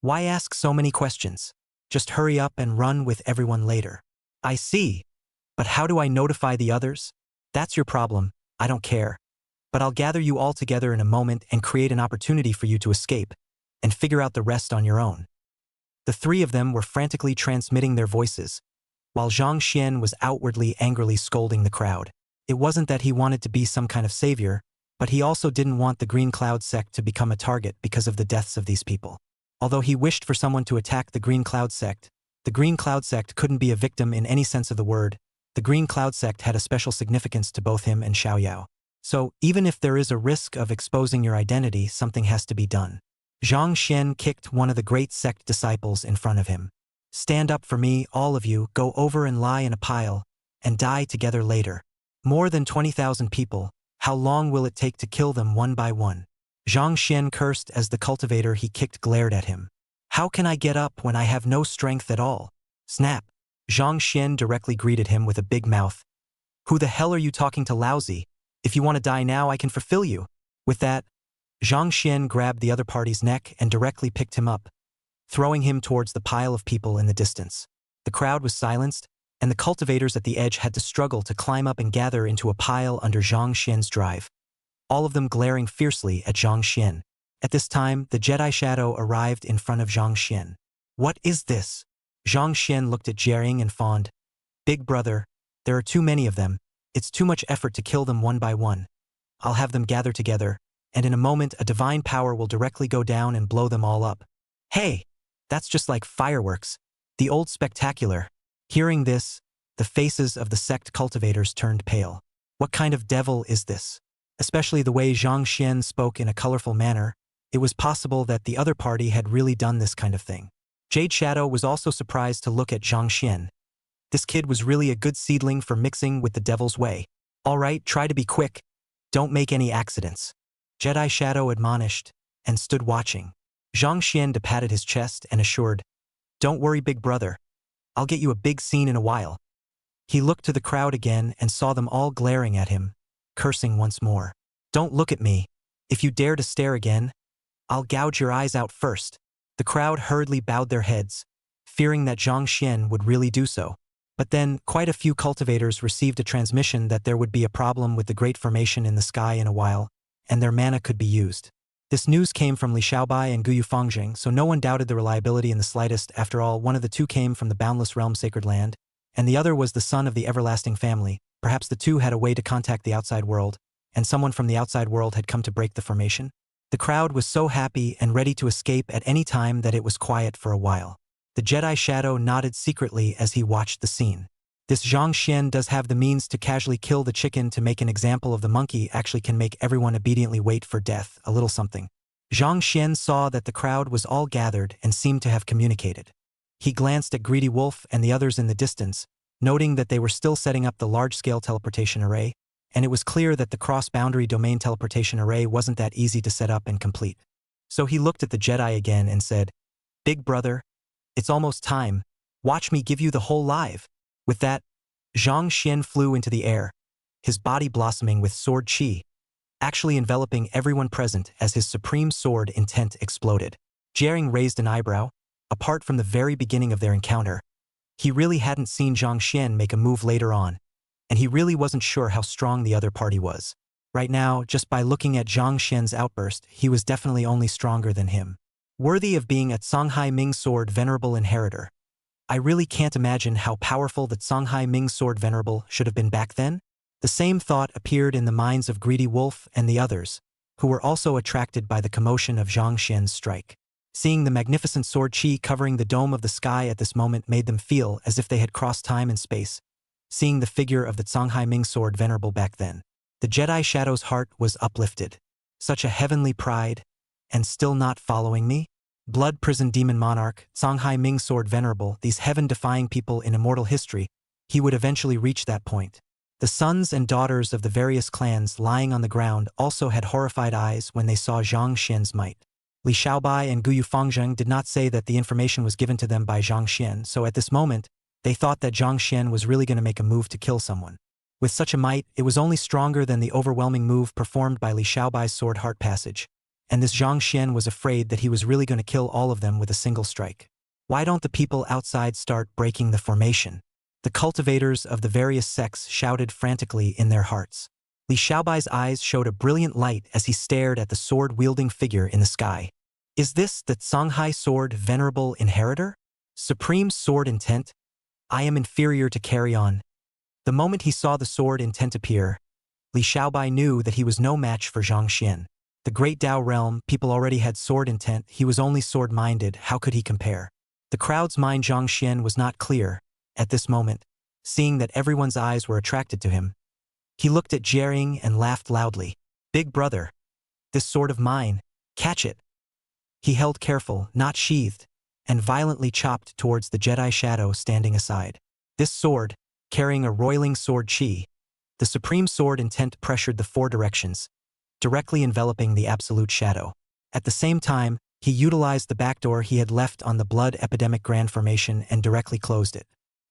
Speaker 2: Why ask so many questions? Just hurry up and run with everyone later." "I see. But how do I notify the others? That's your problem, I don't care. But I'll gather you all together in a moment and create an opportunity for you to escape, and figure out the rest on your own." The three of them were frantically transmitting their voices, while Zhang Xian was outwardly angrily scolding the crowd. It wasn't that he wanted to be some kind of savior, but he also didn't want the Green Cloud sect to become a target because of the deaths of these people. Although he wished for someone to attack the Green Cloud sect, the Green Cloud sect couldn't be a victim in any sense of the word. The Green Cloud sect had a special significance to both him and Xiaoyao. So, even if there is a risk of exposing your identity, something has to be done. Zhang Xian kicked one of the great sect disciples in front of him. "Stand up for me, all of you, go over and lie in a pile, and die together later. More than 20,000 people, how long will it take to kill them one by one?" Zhang Xian cursed as the cultivator he kicked glared at him. "How can I get up when I have no strength at all?" Snap! Zhang Xian directly greeted him with a big mouth. "Who the hell are you talking to, lousy? If you want to die now, I can fulfill you." With that, Zhang Xian grabbed the other party's neck and directly picked him up, throwing him towards the pile of people in the distance. The crowd was silenced, and the cultivators at the edge had to struggle to climb up and gather into a pile under Zhang Xian's drive, all of them glaring fiercely at Zhang Xian. At this time, the Jedi Shadow arrived in front of Zhang Xian. "What is this?" Zhang Xian looked at Jiering and fawned. "Big brother, there are too many of them. It's too much effort to kill them one by one. I'll have them gather together, and in a moment a divine power will directly go down and blow them all up." "Hey, that's just like fireworks. The old spectacular." Hearing this, the faces of the sect cultivators turned pale. What kind of devil is this? Especially the way Zhang Xian spoke in a colorful manner, it was possible that the other party had really done this kind of thing. Jade Shadow was also surprised to look at Zhang Xian. This kid was really a good seedling for mixing with the devil's way. "All right, try to be quick. Don't make any accidents." Jedi Shadow admonished, and stood watching. Zhang Xian patted his chest and assured, "Don't worry, big brother. I'll get you a big scene in a while." He looked to the crowd again and saw them all glaring at him, cursing once more. "Don't look at me. If you dare to stare again, I'll gouge your eyes out first." The crowd hurriedly bowed their heads, fearing that Zhang Xian would really do so. But then, quite a few cultivators received a transmission that there would be a problem with the Great Formation in the sky in a while, and their mana could be used. This news came from Li Xiaobai and Guyu Fangjing, so no one doubted the reliability in the slightest. After all, one of the two came from the boundless realm Sacred Land, and the other was the son of the everlasting family. Perhaps the two had a way to contact the outside world, and someone from the outside world had come to break the formation. The crowd was so happy and ready to escape at any time that it was quiet for a while. The Jedi Shadow nodded secretly as he watched the scene. This Zhang Xian does have the means to casually kill the chicken to make an example of the monkey actually can make everyone obediently wait for death, a little something. Zhang Xian saw that the crowd was all gathered and seemed to have communicated. He glanced at Greedy Wolf and the others in the distance, noting that they were still setting up the large-scale teleportation array, and it was clear that the cross-boundary domain teleportation array wasn't that easy to set up and complete. So he looked at the Jedi again and said, "Big brother, it's almost time. Watch me give you the whole live." With that, Zhang Xian flew into the air, his body blossoming with sword chi, actually enveloping everyone present as his supreme sword intent exploded. Jiering raised an eyebrow. Apart from the very beginning of their encounter, he really hadn't seen Zhang Xian make a move later on, and he really wasn't sure how strong the other party was. Right now, just by looking at Zhang Xian's outburst, he was definitely only stronger than him. Worthy of being a Songhai Ming Sword Venerable Inheritor. I really can't imagine how powerful the Songhai Ming Sword Venerable should have been back then. The same thought appeared in the minds of Greedy Wolf and the others, who were also attracted by the commotion of Zhang Xian's strike. Seeing the magnificent sword chi covering the dome of the sky at this moment made them feel as if they had crossed time and space, seeing the figure of the Songhai Ming Sword Venerable back then. The Jedi Shadow's heart was uplifted. Such a heavenly pride, and still not following me? Blood Prison Demon Monarch, Songhai Ming Sword Venerable, these heaven-defying people in immortal history, he would eventually reach that point. The sons and daughters of the various clans lying on the ground also had horrified eyes when they saw Zhang Xian's might. Li Xiaobai and Guyu Fangjing did not say that the information was given to them by Zhang Xian, so at this moment, they thought that Zhang Xian was really going to make a move to kill someone. With such a might, it was only stronger than the overwhelming move performed by Li Xiaobai's sword heart passage, and this Zhang Xian was afraid that he was really going to kill all of them with a single strike. Why don't the people outside start breaking the formation? The cultivators of the various sects shouted frantically in their hearts. Li Xiaobai's eyes showed a brilliant light as he stared at the sword-wielding figure in the sky. Is this the Songhai Sword Venerable Inheritor? Supreme Sword Intent? I am inferior to carry on. The moment he saw the sword intent appear, Li Xiaobai knew that he was no match for Zhang Xian. The Great Dao realm, people already had sword intent, he was only sword-minded, how could he compare? The crowd's mind Zhang Xian was not clear at this moment, seeing that everyone's eyes were attracted to him. He looked at Jiering and laughed loudly. Big brother, this sword of mine, catch it. He held careful, not sheathed, and violently chopped towards the Jedi Shadow standing aside. This sword, carrying a roiling sword chi, the supreme sword intent pressured the four directions, directly enveloping the absolute shadow. At the same time, he utilized the backdoor he had left on the Blood Epidemic Grand Formation and directly closed it.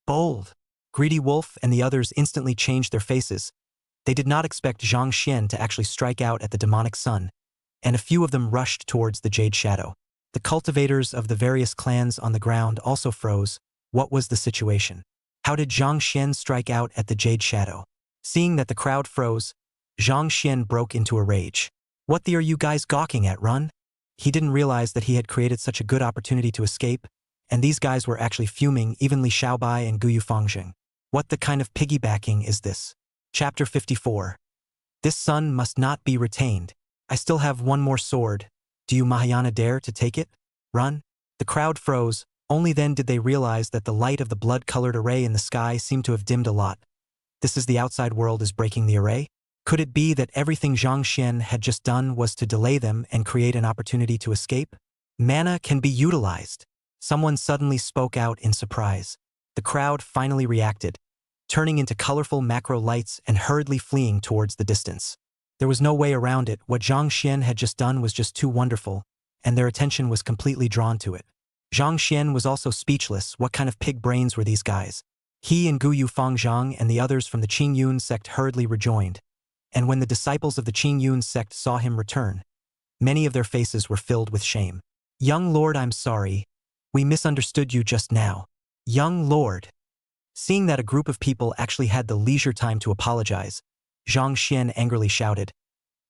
Speaker 2: Bold! Greedy Wolf and the others instantly changed their faces. They did not expect Zhang Xian to actually strike out at the demonic sun, and a few of them rushed towards the Jade Shadow. The cultivators of the various clans on the ground also froze. What was the situation? How did Zhang Xian strike out at the Jade Shadow? Seeing that the crowd froze, Zhang Xian broke into a rage. What are you guys gawking at, run? He didn't realize that he had created such a good opportunity to escape, and these guys were actually fuming, even Li Xiaobai and Guyu Fangjing. What the kind of piggybacking is this? Chapter 54. This sun must not be retained. I still have one more sword. Do you Mahayana dare to take it? Run? The crowd froze. Only then did they realize that the light of the blood-colored array in the sky seemed to have dimmed a lot. This is the outside world is breaking the array? Could it be that everything Zhang Xian had just done was to delay them and create an opportunity to escape? Mana can be utilized. Someone suddenly spoke out in surprise. The crowd finally reacted, turning into colorful macro lights and hurriedly fleeing towards the distance. There was no way around it. What Zhang Xian had just done was just too wonderful, and their attention was completely drawn to it. Zhang Xian was also speechless. What kind of pig brains were these guys? He and Guyu Fangjing and the others from the Qingyun sect hurriedly rejoined, and when the disciples of the Qingyun sect saw him return, many of their faces were filled with shame. Young Lord, I'm sorry. We misunderstood you just now. Young Lord. Seeing that a group of people actually had the leisure time to apologize, Zhang Xian angrily shouted,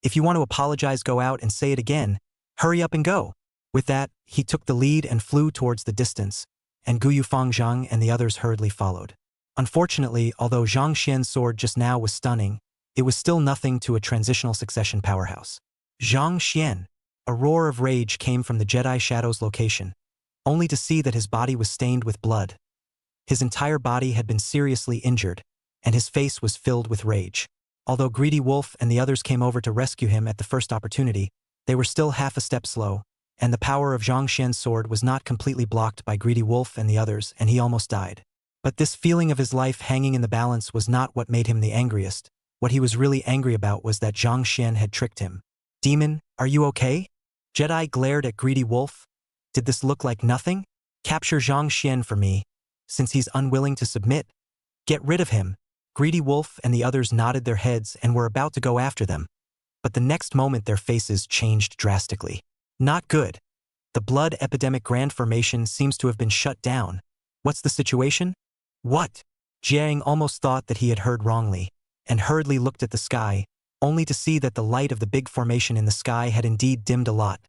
Speaker 2: If you want to apologize, go out and say it again. Hurry up and go. With that, he took the lead and flew towards the distance, and Gu Yufang Zhang and the others hurriedly followed. Unfortunately, although Zhang Xian's sword just now was stunning, it was still nothing to a transitional succession powerhouse. Zhang Xian. A roar of rage came from the Jedi Shadow's location, only to see that his body was stained with blood. His entire body had been seriously injured, and his face was filled with rage. Although Greedy Wolf and the others came over to rescue him at the first opportunity, they were still half a step slow, and the power of Zhang Xian's sword was not completely blocked by Greedy Wolf and the others, and he almost died. But this feeling of his life hanging in the balance was not what made him the angriest. What he was really angry about was that Zhang Xian had tricked him. Demon, are you okay? Jedi glared at Greedy Wolf. Did this look like nothing? Capture Zhang Xian for me, since he's unwilling to submit. Get rid of him. Greedy Wolf and the others nodded their heads and were about to go after them. But the next moment their faces changed drastically. Not good. The blood epidemic grand formation seems to have been shut down. What's the situation? What? Jiang almost thought that he had heard wrongly, and hurriedly looked at the sky, only to see that the light of the big formation in the sky had indeed dimmed a lot.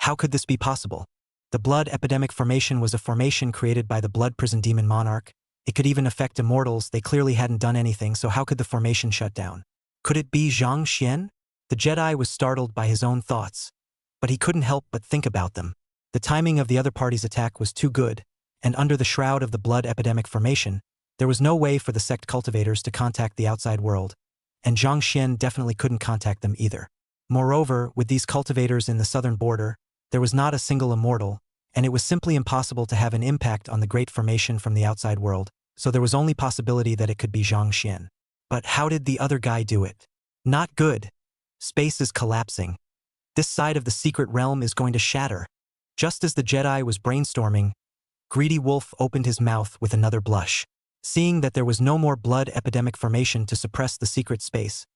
Speaker 2: How could this be possible? The blood epidemic formation was a formation created by the blood prison demon monarch. It could even affect immortals. They clearly hadn't done anything, so how could the formation shut down? Could it be Zhang Xian? The Jedi was startled by his own thoughts, but he couldn't help but think about them. The timing of the other party's attack was too good, and under the shroud of the blood epidemic formation, there was no way for the sect cultivators to contact the outside world, and Zhang Xian definitely couldn't contact them either. Moreover, with these cultivators in the southern border, there was not a single immortal, and it was simply impossible to have an impact on the great formation from the outside world, so there was only possibility that it could be Zhang Xian. But how did the other guy do it? Not good. Space is collapsing. This side of the secret realm is going to shatter. Just as the Jedi was brainstorming, Greedy Wolf opened his mouth with another blush. Seeing that there was no more blood epidemic formation to suppress the secret space,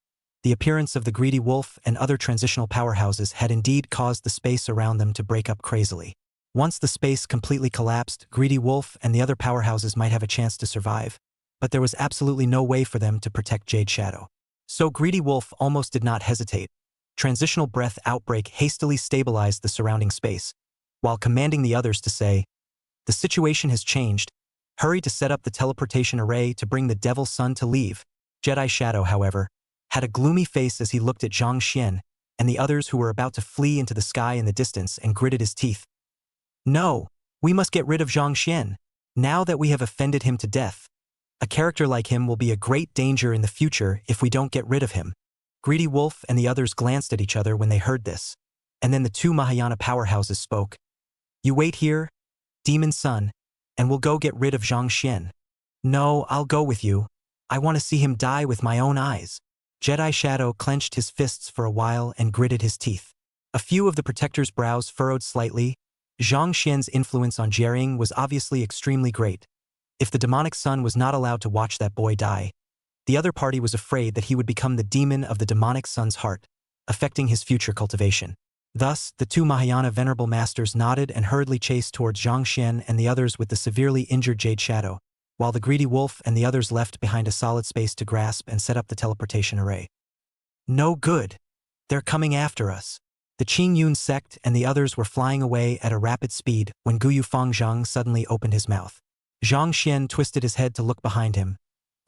Speaker 2: the appearance of the Greedy Wolf and other transitional powerhouses had indeed caused the space around them to break up crazily. Once the space completely collapsed, Greedy Wolf and the other powerhouses might have a chance to survive, but there was absolutely no way for them to protect Jade Shadow. So Greedy Wolf almost did not hesitate. Transitional breath outbreak hastily stabilized the surrounding space, while commanding the others to say, "The situation has changed. Hurry to set up the teleportation array to bring the Devil's Son to leave." Jedi Shadow, however, had a gloomy face as he looked at Zhang Xian and the others who were about to flee into the sky in the distance and gritted his teeth. No, we must get rid of Zhang Xian, now that we have offended him to death. A character like him will be a great danger in the future if we don't get rid of him. Greedy Wolf and the others glanced at each other when they heard this, and then the two Mahayana powerhouses spoke. You wait here, Demon Son, and we'll go get rid of Zhang Xian. No, I'll go with you. I want to see him die with my own eyes. Jedi Shadow clenched his fists for a while and gritted his teeth. A few of the protector's brows furrowed slightly. Zhang Xian's influence on Jiang was obviously extremely great. If the demonic son was not allowed to watch that boy die, the other party was afraid that he would become the demon of the demonic son's heart, affecting his future cultivation. Thus, the two Mahayana venerable masters nodded and hurriedly chased towards Zhang Xian and the others with the severely injured Jade Shadow, while the Greedy Wolf and the others left behind a solid space to grasp and set up the teleportation array. No good. They're coming after us. The Qing Yun sect and the others were flying away at a rapid speed when Guyu Fangzhang suddenly opened his mouth. Zhang Xian twisted his head to look behind him,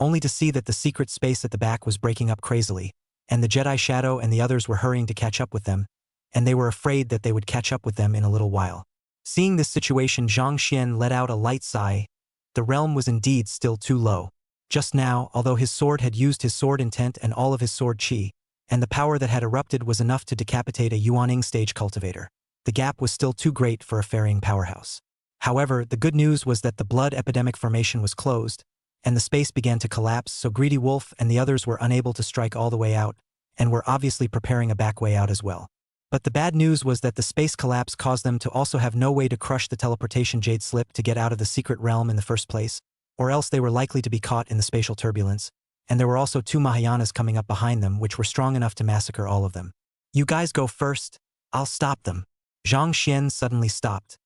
Speaker 2: only to see that the secret space at the back was breaking up crazily, and the Jedi Shadow and the others were hurrying to catch up with them, and they were afraid that they would catch up with them in a little while. Seeing this situation, Zhang Xian let out a light sigh. The realm was indeed still too low. Just now, although his sword had used his sword intent and all of his sword chi, and the power that had erupted was enough to decapitate a Yuaning stage cultivator, the gap was still too great for a ferrying powerhouse. However, the good news was that the blood epidemic formation was closed, and the space began to collapse, so Greedy Wolf and the others were unable to strike all the way out, and were obviously preparing a back way out as well. But the bad news was that the space collapse caused them to also have no way to crush the teleportation jade slip to get out of the secret realm in the first place, or else they were likely to be caught in the spatial turbulence, and there were also two Mahayanas coming up behind them which were strong enough to massacre all of them. You guys go first, I'll stop them. Zhang Xian suddenly stopped.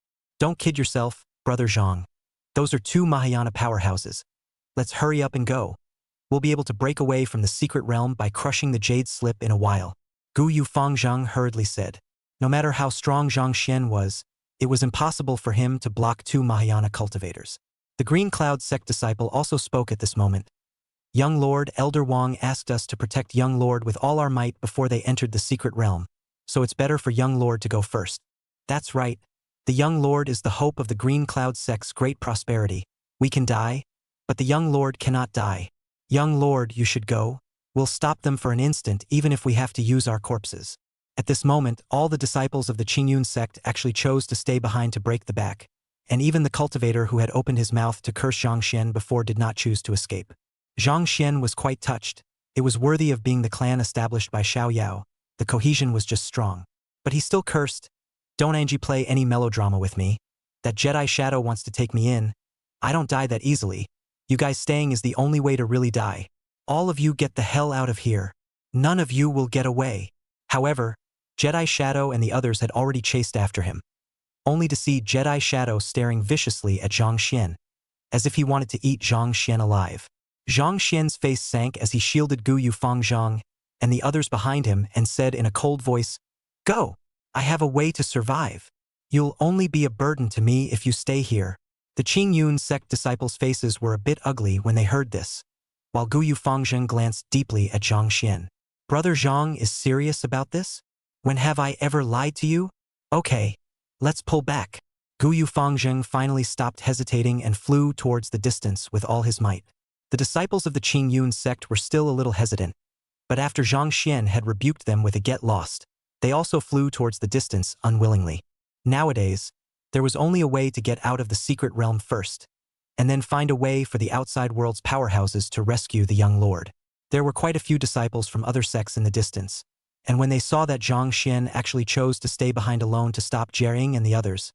Speaker 2: Don't kid yourself, brother Zhang. Those are two Mahayana powerhouses. Let's hurry up and go. We'll be able to break away from the secret realm by crushing the jade slip in a while. Guyu Fangzhang hurriedly said. No matter how strong Zhang Xian was, it was impossible for him to block two Mahayana cultivators. The Green Cloud sect disciple also spoke at this moment. Young Lord, Elder Wang asked us to protect Young Lord with all our might before they entered the secret realm, so it's better for Young Lord to go first. That's right. The Young Lord is the hope of the Green Cloud sect's great prosperity. We can die, but the Young Lord cannot die. Young Lord, you should go. We'll stop them for an instant even if we have to use our corpses. At this moment, all the disciples of the Qingyun sect actually chose to stay behind to break the back, and even the cultivator who had opened his mouth to curse Zhang Xian before did not choose to escape. Zhang Xian was quite touched. It was worthy of being the clan established by Xiao Yao. The cohesion was just strong. But he still cursed. Don't Angie play any melodrama with me. That Jedi Shadow wants to take me in. I don't die that easily. You guys staying is the only way to really die. All of you get the hell out of here. None of you will get away. However, Jedi Shadow and the others had already chased after him, only to see Jedi Shadow staring viciously at Zhang Xian, as if he wanted to eat Zhang Xian alive. Zhang Xian's face sank as he shielded Gu Yufang Zhang and the others behind him and said in a cold voice, "Go! I have a way to survive. You'll only be a burden to me if you stay here." The Qingyun sect disciples' faces were a bit ugly when they heard this, while Gu Yufang Zhang glanced deeply at Zhang Xian. Brother Zhang is serious about this? When have I ever lied to you? Okay, let's pull back. Gu Yufang Zhang finally stopped hesitating and flew towards the distance with all his might. The disciples of the Qingyun sect were still a little hesitant, but after Zhang Xian had rebuked them with a get lost, they also flew towards the distance unwillingly. Nowadays, there was only a way to get out of the secret realm first, and then find a way for the outside world's powerhouses to rescue the young lord. There were quite a few disciples from other sects in the distance, and when they saw that Zhang Xian actually chose to stay behind alone to stop Jiaying and the others,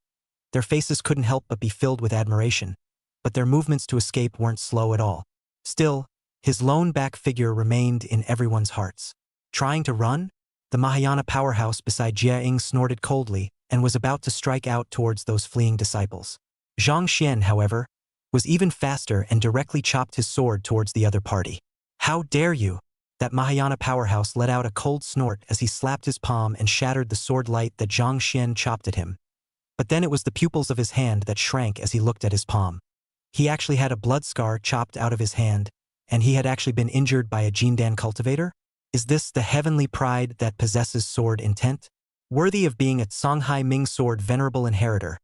Speaker 2: their faces couldn't help but be filled with admiration, but their movements to escape weren't slow at all. Still, his lone back figure remained in everyone's hearts. Trying to run? The Mahayana powerhouse beside Jiaying snorted coldly and was about to strike out towards those fleeing disciples. Zhang Xian, however, was even faster and directly chopped his sword towards the other party. "How dare you!" That Mahayana powerhouse let out a cold snort as he slapped his palm and shattered the sword light that Zhang Xian chopped at him. But then it was the pupils of his hand that shrank as he looked at his palm. He actually had a blood scar chopped out of his hand, and he had actually been injured by a Jindan cultivator? Is this the heavenly pride that possesses sword intent? Worthy of being a Songhai Ming sword venerable inheritor.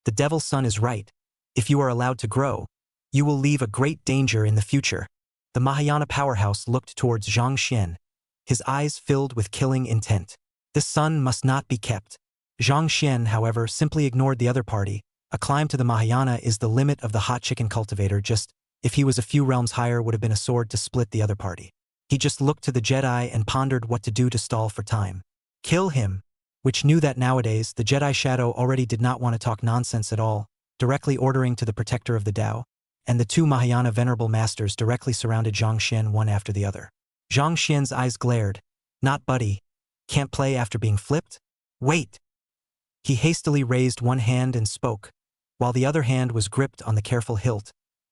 Speaker 2: The devil's son is right. If you are allowed to grow, you will leave a great danger in the future. The Mahayana powerhouse looked towards Zhang Xian, his eyes filled with killing intent. This son must not be kept. Zhang Xian, however, simply ignored the other party. A climb to the Mahayana is the limit of the hot chicken cultivator. Just if he was a few realms higher would have been a sword to split the other party. He just looked to the Jedi and pondered what to do to stall for time. Kill him, which knew that nowadays the Jedi Shadow already did not want to talk nonsense at all, directly ordering to the protector of the Tao, and the two Mahayana venerable masters directly surrounded Zhang Xian one after the other. Zhang Xian's eyes glared. "Not buddy. Can't play after being flipped? Wait!" He hastily raised one hand and spoke, while the other hand was gripped on the careful hilt,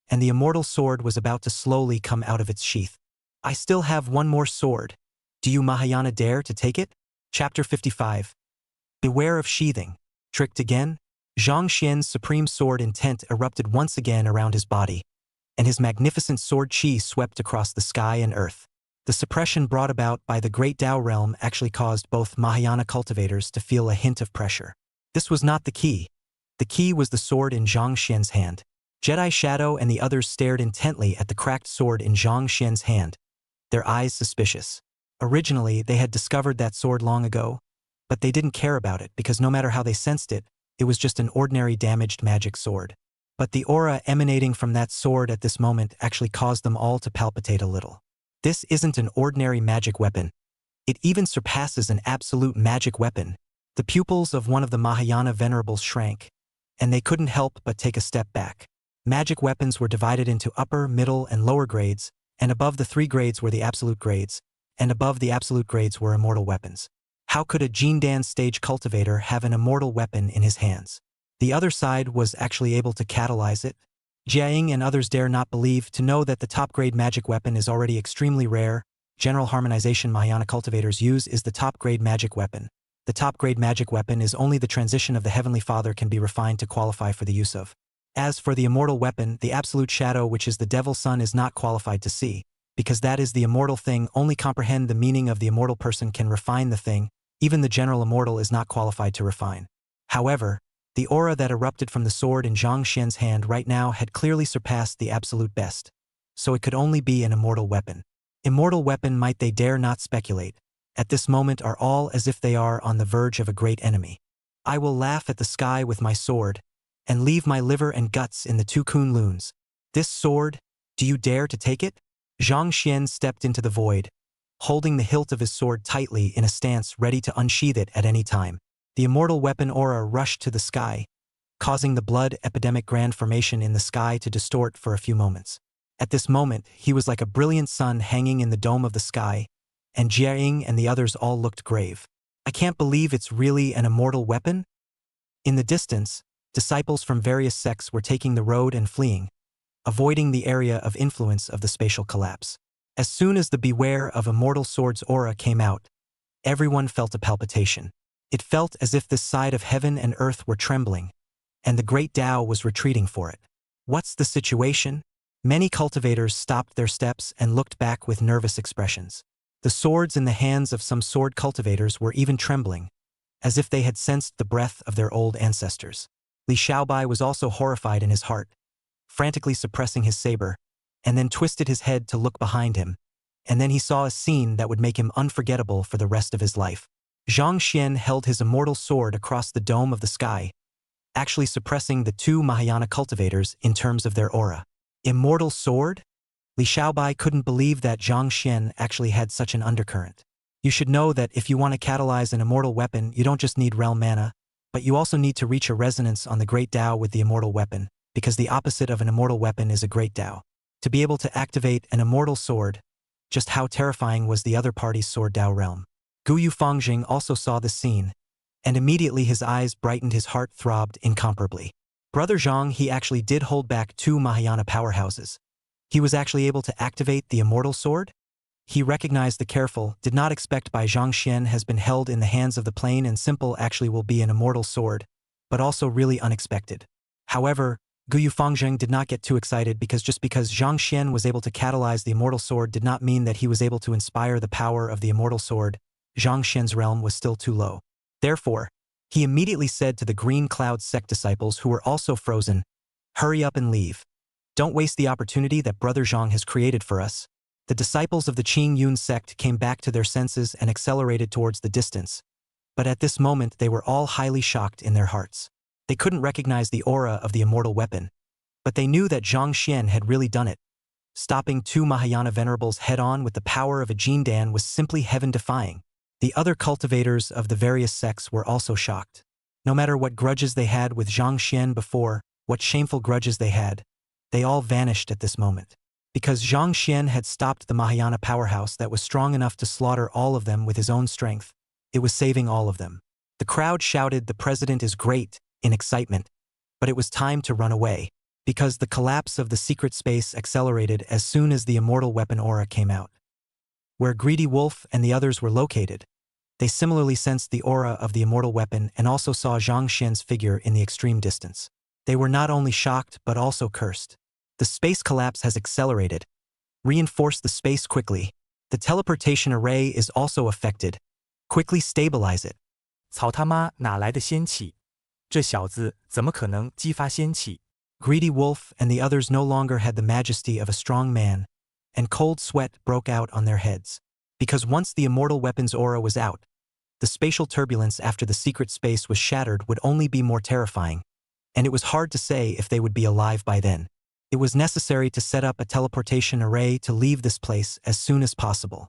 Speaker 2: and the immortal sword was about to slowly come out of its sheath. "I still have one more sword. Do you Mahayana dare to take it?" Chapter 55. Beware of sheathing. Tricked again? Zhang Xian's supreme sword intent erupted once again around his body, and his magnificent sword chi swept across the sky and earth. The suppression brought about by the great Tao realm actually caused both Mahayana cultivators to feel a hint of pressure. This was not the key. The key was the sword in Zhang Xian's hand. Jedi Shadow and the others stared intently at the cracked sword in Zhang Xian's hand, their eyes suspicious. Originally, they had discovered that sword long ago, but they didn't care about it because no matter how they sensed it, it was just an ordinary damaged magic sword. But the aura emanating from that sword at this moment actually caused them all to palpitate a little. This isn't an ordinary magic weapon. It even surpasses an absolute magic weapon. The pupils of one of the Mahayana venerables shrank, and they couldn't help but take a step back. Magic weapons were divided into upper, middle, and lower grades, and above the three grades were the absolute grades, and above the absolute grades were immortal weapons. How could a Jindan stage cultivator have an immortal weapon in his hands? The other side was actually able to catalyze it. Jiaying and others dare not believe to know that the top-grade magic weapon is already extremely rare. General harmonization Mahayana cultivators use is the top-grade magic weapon. The top-grade magic weapon is only the transition of the Heavenly Father can be refined to qualify for the use of. As for the immortal weapon, the absolute shadow, which is the Devil's Son, is not qualified to see, because that is the immortal thing. Only comprehend the meaning of the immortal person can refine the thing. Even the general immortal is not qualified to refine. However, the aura that erupted from the sword in Zhang Xian's hand right now had clearly surpassed the absolute best, so it could only be an immortal weapon. Immortal weapon, might they dare not speculate, at this moment are all as if they are on the verge of a great enemy. I will laugh at the sky with my sword, and leave my liver and guts in the two Kunluns. This sword, do you dare to take it? Zhang Xian stepped into the void, holding the hilt of his sword tightly in a stance ready to unsheath it at any time. The immortal weapon aura rushed to the sky, causing the blood epidemic grand formation in the sky to distort for a few moments. At this moment, he was like a brilliant sun hanging in the dome of the sky, and Jiaying and the others all looked grave. I can't believe it's really an immortal weapon? In the distance, disciples from various sects were taking the road and fleeing, avoiding the area of influence of the spatial collapse. As soon as the beware of immortal sword's aura came out, everyone felt a palpitation. It felt as if this side of heaven and earth were trembling, and the great Tao was retreating for it. What's the situation? Many cultivators stopped their steps and looked back with nervous expressions. The swords in the hands of some sword cultivators were even trembling, as if they had sensed the breath of their old ancestors. Li Xiaobai was also horrified in his heart, frantically suppressing his saber, and then twisted his head to look behind him, and then he saw a scene that would make him unforgettable for the rest of his life. Zhang Xian held his immortal sword across the dome of the sky, actually suppressing the two Mahayana cultivators in terms of their aura. Immortal sword? Li Xiaobai couldn't believe that Zhang Xian actually had such an undercurrent. You should know that if you want to catalyze an immortal weapon, you don't just need realm mana, but you also need to reach a resonance on the great Tao with the immortal weapon, because the opposite of an immortal weapon is a great Tao. To be able to activate an immortal sword, just how terrifying was the other party's sword Tao realm. Guyu Fangjing also saw the scene, and immediately his eyes brightened, his heart throbbed incomparably. Brother Zhang, he actually did hold back two Mahayana powerhouses. He was actually able to activate the immortal sword? He recognized the careful, did not expect by Zhang Xian has been held in the hands of the plain and simple actually will be an immortal sword, but also really unexpected. However, Guyu Fangjing did not get too excited because just because Zhang Xian was able to catalyze the immortal sword did not mean that he was able to inspire the power of the immortal sword. Zhang Xian's realm was still too low. Therefore, he immediately said to the Green Cloud sect disciples who were also frozen, "Hurry up and leave. Don't waste the opportunity that Brother Zhang has created for us." The disciples of the Qing Yun sect came back to their senses and accelerated towards the distance. But at this moment they were all highly shocked in their hearts. They couldn't recognize the aura of the immortal weapon, but they knew that Zhang Xian had really done it. Stopping two Mahayana venerables head-on with the power of a Jindan was simply heaven-defying. The other cultivators of the various sects were also shocked. No matter what grudges they had with Zhang Xian before, what shameful grudges they had, they all vanished at this moment. Because Zhang Xian had stopped the Mahayana powerhouse that was strong enough to slaughter all of them with his own strength, it was saving all of them. The crowd shouted, "The president is great," in excitement, but it was time to run away, because the collapse of the secret space accelerated as soon as the immortal weapon aura came out. Where Greedy Wolf and the others were located, they similarly sensed the aura of the immortal weapon and also saw Zhang Xian's figure in the extreme distance. They were not only shocked but also cursed. The space collapse has accelerated. Reinforce the space quickly. The teleportation array is also affected. Quickly stabilize it.
Speaker 3: 曹他妈哪来的仙气？这小子怎么可能激发仙气？
Speaker 2: Greedy Wolf and the others no longer had the majesty of a strong man, and cold sweat broke out on their heads. Because once the immortal weapon's aura was out, the spatial turbulence after the secret space was shattered would only be more terrifying, and it was hard to say if they would be alive by then. It was necessary to set up a teleportation array to leave this place as soon as possible.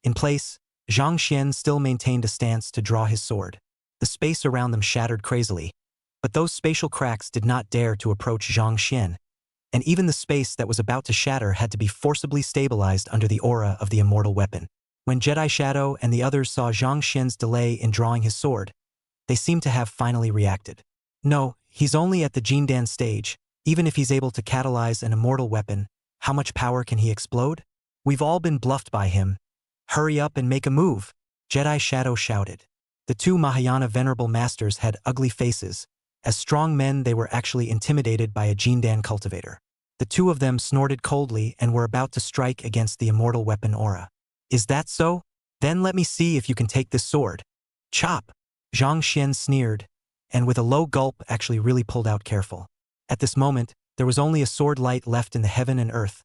Speaker 2: In place, Zhang Xian still maintained a stance to draw his sword. The space around them shattered crazily, but those spatial cracks did not dare to approach Zhang Xian, and even the space that was about to shatter had to be forcibly stabilized under the aura of the immortal weapon. When Jedi Shadow and the others saw Zhang Xian's delay in drawing his sword, they seemed to have finally reacted. No, he's only at the Jindan stage. Even if he's able to catalyze an immortal weapon, how much power can he explode? We've all been bluffed by him. Hurry up and make a move, Jedi Shadow shouted. The two Mahayana venerable masters had ugly faces. As strong men, they were actually intimidated by a Jindan cultivator. The two of them snorted coldly and were about to strike against the immortal weapon aura. Is that so? Then let me see if you can take this sword. Chop! Zhang Xian sneered, and with a low gulp actually really pulled out careful. At this moment, there was only a sword light left in the heaven and earth.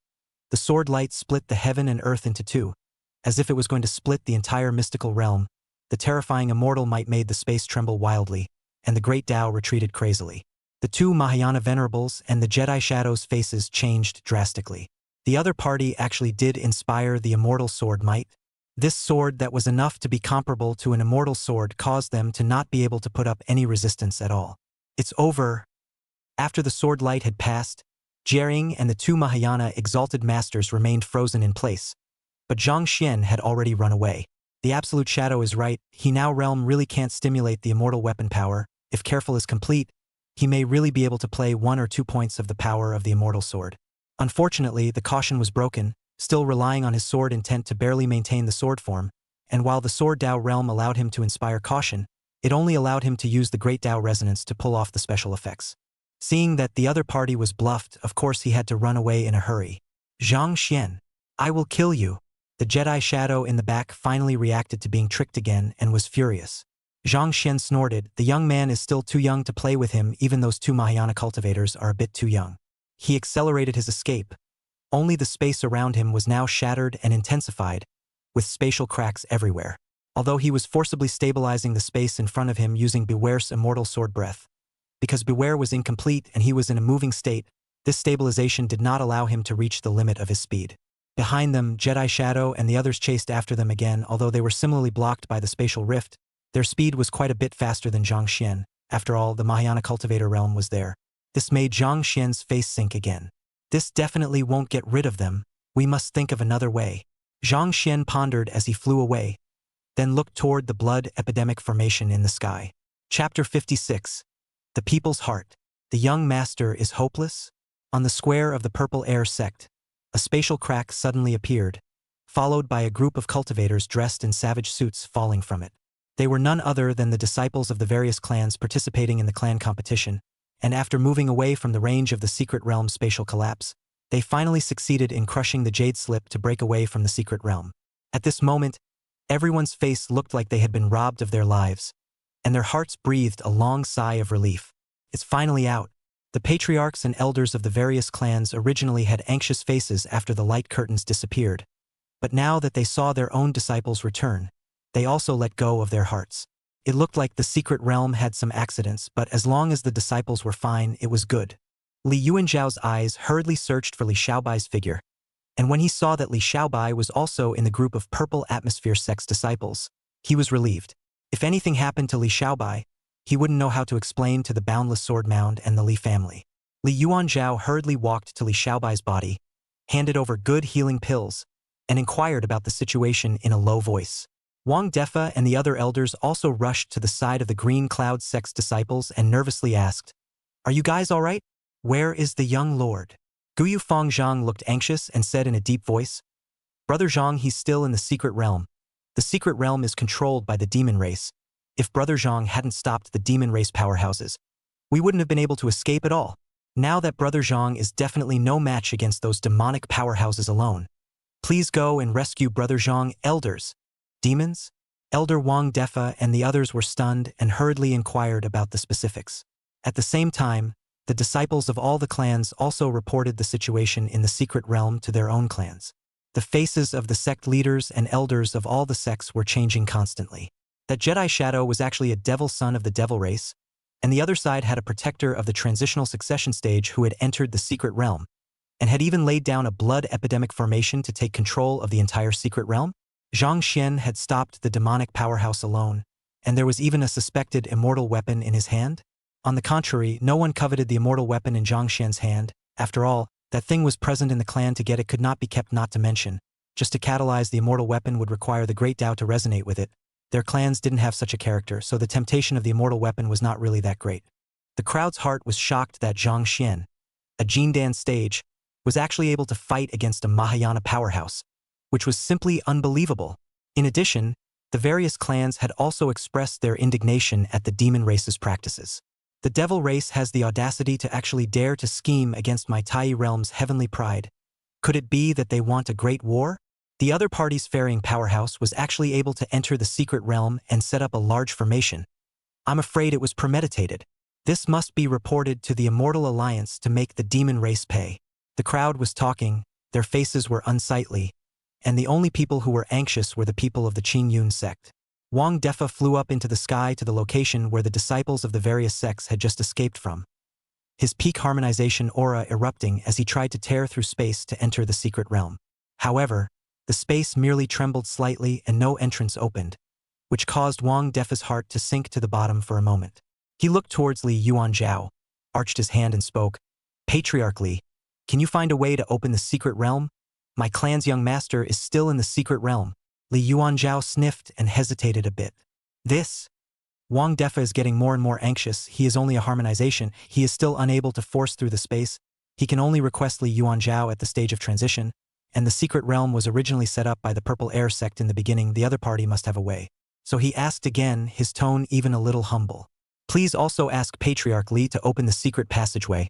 Speaker 2: The sword light split the heaven and earth into two. As if it was going to split the entire mystical realm, the terrifying immortal might made the space tremble wildly, and the great Tao retreated crazily. The two Mahayana venerables and the Jedi Shadow's faces changed drastically. The other party actually did inspire the immortal sword might. This sword that was enough to be comparable to an immortal sword caused them to not be able to put up any resistance at all. It's over. After the sword light had passed, Jiering and the two Mahayana exalted masters remained frozen in place. But Zhang Xian had already run away. The Absolute Shadow is right, he now realm really can't stimulate the immortal weapon power. If careful is complete, he may really be able to play 1 or 2 points of the power of the immortal sword. Unfortunately, the caution was broken, still relying on his sword intent to barely maintain the sword form, and while the Sword Dao realm allowed him to inspire caution, it only allowed him to use the Great Dao resonance to pull off the special effects. Seeing that the other party was bluffed, of course he had to run away in a hurry. Zhang Xian, I will kill you. The Jedi Shadow in the back finally reacted to being tricked again and was furious. Zhang Xian snorted, the young man is still too young to play with him, even those two Mahayana cultivators are a bit too young. He accelerated his escape. Only the space around him was now shattered and intensified, with spatial cracks everywhere. Although he was forcibly stabilizing the space in front of him using Beware's immortal sword breath. Because Beware was incomplete and he was in a moving state, this stabilization did not allow him to reach the limit of his speed. Behind them, Jedi Shadow and the others chased after them again. Although they were similarly blocked by the spatial rift, their speed was quite a bit faster than Zhang Xian. After all, the Mahayana cultivator realm was there. This made Zhang Xian's face sink again. This definitely won't get rid of them. We must think of another way. Zhang Xian pondered as he flew away, then looked toward the blood epidemic formation in the sky. Chapter 56. The People's Heart. The young master is hopeless? On the square of the Purple Air sect, a spatial crack suddenly appeared, followed by a group of cultivators dressed in savage suits falling from it. They were none other than the disciples of the various clans participating in the clan competition, and after moving away from the range of the secret realm's spatial collapse, they finally succeeded in crushing the jade slip to break away from the secret realm. At this moment, everyone's face looked like they had been robbed of their lives, and their hearts breathed a long sigh of relief. It's finally out. The patriarchs and elders of the various clans originally had anxious faces after the light curtains disappeared, but now that they saw their own disciples return, they also let go of their hearts. It looked like the secret realm had some accidents, but as long as the disciples were fine, it was good. Li Yuanzhao's eyes hurriedly searched for Li Xiaobai's figure, and when he saw that Li Xiaobai was also in the group of Purple Atmosphere sect's disciples, he was relieved. If anything happened to Li Xiaobai, he wouldn't know how to explain to the Boundless Sword Mound and the Li family. Li Yuanzhao hurriedly walked to Li Xiaobai's body, handed over good healing pills, and inquired about the situation in a low voice. Wang Defa and the other elders also rushed to the side of the Green Cloud sect's disciples and nervously asked, "Are you guys all right? Where is the young lord?" Guyu Fengzhang looked anxious and said in a deep voice, "Brother Zhang, he's still in the secret realm. The secret realm is controlled by the demon race. If Brother Zhang hadn't stopped the demon race powerhouses, we wouldn't have been able to escape at all. Now that Brother Zhang is definitely no match against those demonic powerhouses alone. Please go and rescue Brother Zhang, elders." Demons? Elder Wang Defa and the others were stunned and hurriedly inquired about the specifics. At the same time, the disciples of all the clans also reported the situation in the secret realm to their own clans. The faces of the sect leaders and elders of all the sects were changing constantly. That Jedi Shadow was actually a devil son of the devil race, and the other side had a protector of the transitional succession stage who had entered the secret realm, and had even laid down a blood epidemic formation to take control of the entire secret realm. Zhang Xian had stopped the demonic powerhouse alone, and there was even a suspected immortal weapon in his hand. On the contrary, no one coveted the immortal weapon in Zhang Xian's hand. After all, that thing was present in the clan to get it could not be kept, not to mention. Just to catalyze the immortal weapon would require the Great Tao to resonate with it. Their clans didn't have such a character, so the temptation of the immortal weapon was not really that great. The crowd's heart was shocked that Zhang Xian, a Jindan stage, was actually able to fight against a Mahayana powerhouse, which was simply unbelievable. In addition, The various clans had also expressed their indignation at the demon race's practices. The devil race has the audacity to actually dare to scheme against my Tai realm's heavenly pride. Could it be that they want a great war? The other party's ferrying powerhouse was actually able to enter the secret realm and set up a large formation. I'm afraid it was premeditated. This must be reported to the Immortal Alliance to make the demon race pay. The crowd was talking, their faces were unsightly, and the only people who were anxious were the people of the Qing Yun sect. Wang Defa flew up into the sky to the location where the disciples of the various sects had just escaped from, his peak harmonization aura erupting as he tried to tear through space to enter the secret realm. However, the space merely trembled slightly and no entrance opened, which caused Wang Defa's heart to sink to the bottom for a moment. He looked towards Li Yuanzhao, arched his hand and spoke, "Patriarch Li, can you find a way to open the secret realm? My clan's young master is still in the secret realm." Li Yuanzhao sniffed and hesitated a bit. Wang Defa is getting more and more anxious. He is only a harmonization. He is still unable to force through the space. He can only request Li Yuanzhao at the stage of transition, and the secret realm was originally set up by the Purple Air sect in the beginning. The other party must have a way. So he asked again, his tone even a little humble. "Please also ask Patriarch Li to open the secret passageway,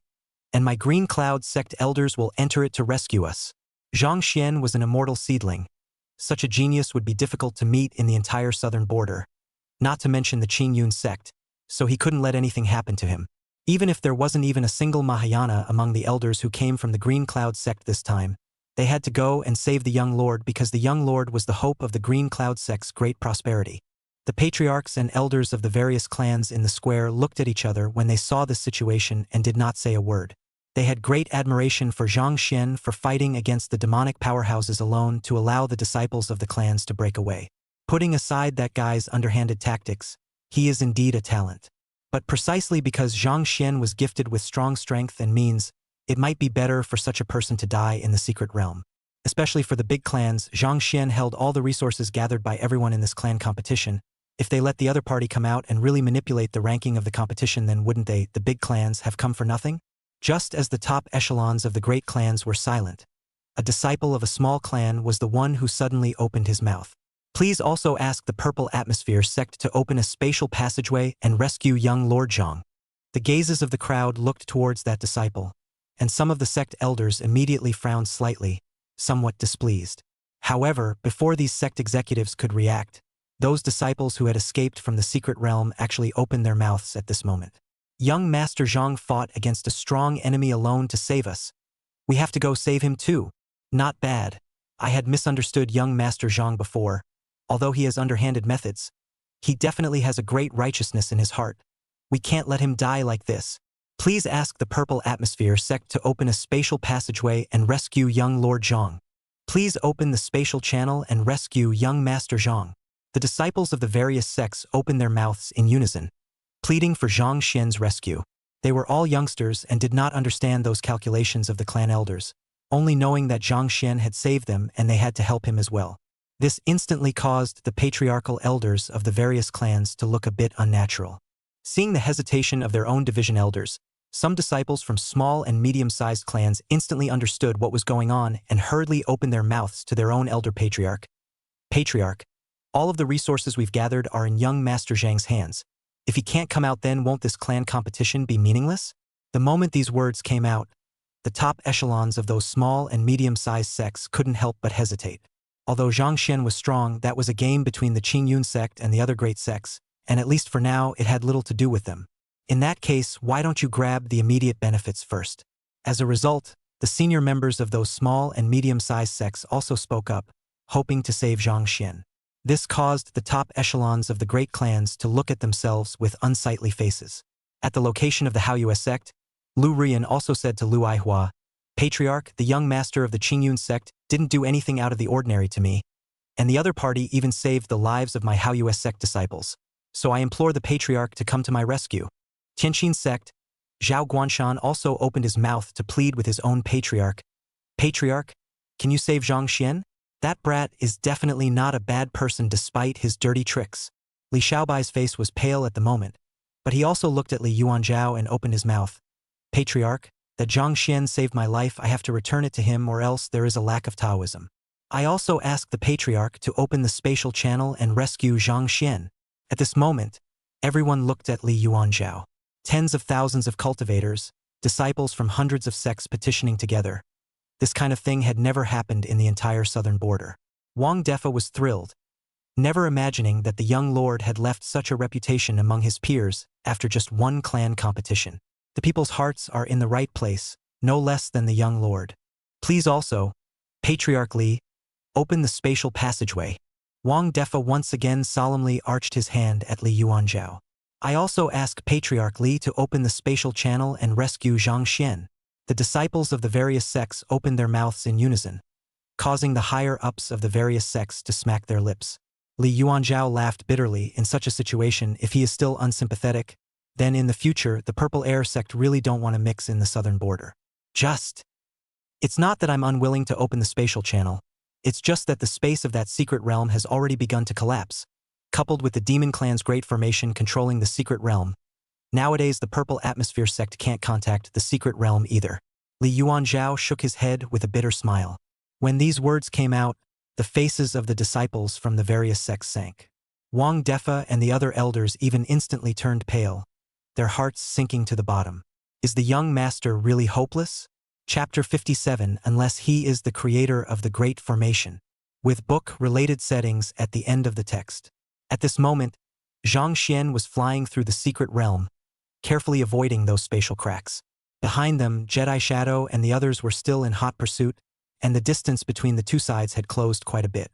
Speaker 2: and my Green Cloud sect elders will enter it to rescue us." Zhang Xian was an immortal seedling. Such a genius would be difficult to meet in the entire southern border, not to mention the Qing Yun sect, so he couldn't let anything happen to him. Even if there wasn't even a single Mahayana among the elders who came from the Green Cloud sect this time, they had to go and save the young lord because the young lord was the hope of the Green Cloud sect's great prosperity. The patriarchs and elders of the various clans in the square looked at each other when they saw this situation and did not say a word. They had great admiration for Zhang Xian for fighting against the demonic powerhouses alone to allow the disciples of the clans to break away. Putting aside that guy's underhanded tactics, he is indeed a talent. But precisely because Zhang Xian was gifted with strong strength and means, it might be better for such a person to die in the secret realm. Especially for the big clans, Zhang Xian held all the resources gathered by everyone in this clan competition. If they let the other party come out and really manipulate the ranking of the competition, then wouldn't they, the big clans, have come for nothing? Just as the top echelons of the great clans were silent, a disciple of a small clan was the one who suddenly opened his mouth. "Please also ask the Purple Atmosphere sect to open a spatial passageway and rescue young Lord Zhang." The gazes of the crowd looked towards that disciple, and some of the sect elders immediately frowned slightly, somewhat displeased. However, before these sect executives could react, those disciples who had escaped from the secret realm actually opened their mouths at this moment. "Young Master Zhang fought against a strong enemy alone to save us. We have to go save him too." Not bad. I had misunderstood young Master Zhang before. Although he has underhanded methods, he definitely has a great righteousness in his heart. We can't let him die like this. Please ask the Purple Atmosphere sect to open a spatial passageway and rescue young Lord Zhang. Please open the spatial channel and rescue young Master Zhang. The disciples of the various sects opened their mouths in unison, pleading for Zhang Xian's rescue. They were all youngsters and did not understand those calculations of the clan elders, only knowing that Zhang Xian had saved them and they had to help him as well. This instantly caused the patriarchal elders of the various clans to look a bit unnatural. Seeing the hesitation of their own division elders, some disciples from small and medium-sized clans instantly understood what was going on and hurriedly opened their mouths to their own elder patriarch. "Patriarch, all of the resources we've gathered are in young Master Zhang's hands. If he can't come out, then won't this clan competition be meaningless?" The moment these words came out, the top echelons of those small and medium-sized sects couldn't help but hesitate. Although Zhang Xian was strong, that was a game between the Qing Yun sect and the other great sects, and at least for now, it had little to do with them. In that case, why don't you grab the immediate benefits first? As a result, the senior members of those small and medium-sized sects also spoke up, hoping to save Zhang Xian. This caused the top echelons of the great clans to look at themselves with unsightly faces. At the location of the Haoyue sect, Lu Rian also said to Lu Aihua, "Patriarch, the young master of the Qingyun sect didn't do anything out of the ordinary to me, and the other party even saved the lives of my Haoyue sect disciples. So I implore the Patriarch to come to my rescue." Tianqin sect, Zhao Guanshan also opened his mouth to plead with his own patriarch. "Patriarch, can you save Zhang Xian? That brat is definitely not a bad person despite his dirty tricks." Li Xiaobai's face was pale at the moment, but he also looked at Li Yuanzhao and opened his mouth. "Patriarch, that Zhang Xian saved my life, I have to return it to him or else there is a lack of Taoism." I also asked the patriarch to open the spatial channel and rescue Zhang Xian. At this moment, everyone looked at Li Yuanzhao. Tens of thousands of cultivators, disciples from hundreds of sects petitioning together. This kind of thing had never happened in the entire southern border. Wang Defa was thrilled, never imagining that the young lord had left such a reputation among his peers after just one clan competition. The people's hearts are in the right place, no less than the young lord. Please also, Patriarch Li, open the spatial passageway. Wang Defa once again solemnly arched his hand at Li Yuanzhao. I also ask Patriarch Li to open the spatial channel and rescue Zhang Xian. The disciples of the various sects opened their mouths in unison, causing the higher-ups of the various sects to smack their lips. Li Yuanzhao laughed bitterly. In such a situation, if he is still unsympathetic, then in the future the Purple Air sect really don't want to mix in the southern border. It's not that I'm unwilling to open the spatial channel, it's just that the space of that secret realm has already begun to collapse, coupled with the Demon Clan's great formation controlling the secret realm. Nowadays the Purple Atmosphere sect can't contact the secret realm either. Li Yuanzhao shook his head with a bitter smile. When these words came out, the faces of the disciples from the various sects sank. Wang Defa and the other elders even instantly turned pale, their hearts sinking to the bottom. Is the young master really hopeless? Chapter 57. Unless he is the creator of the Great Formation. With book-related settings at the end of the text. At this moment, Zhang Xian was flying through the secret realm, carefully avoiding those spatial cracks. Behind them, Jedi Shadow and the others were still in hot pursuit, and the distance between the two sides had closed quite a bit.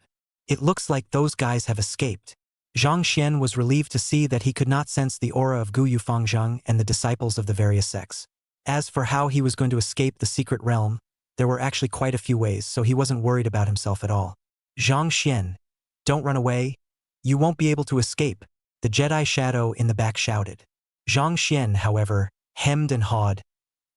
Speaker 2: It looks like those guys have escaped. Zhang Xian was relieved to see that he could not sense the aura of Gu Yufangzhang and the disciples of the various sects. As for how he was going to escape the secret realm, there were actually quite a few ways, so he wasn't worried about himself at all. Zhang Xian, don't run away. You won't be able to escape, the Jedi Shadow in the back shouted. Zhang Xian, however, hemmed and hawed.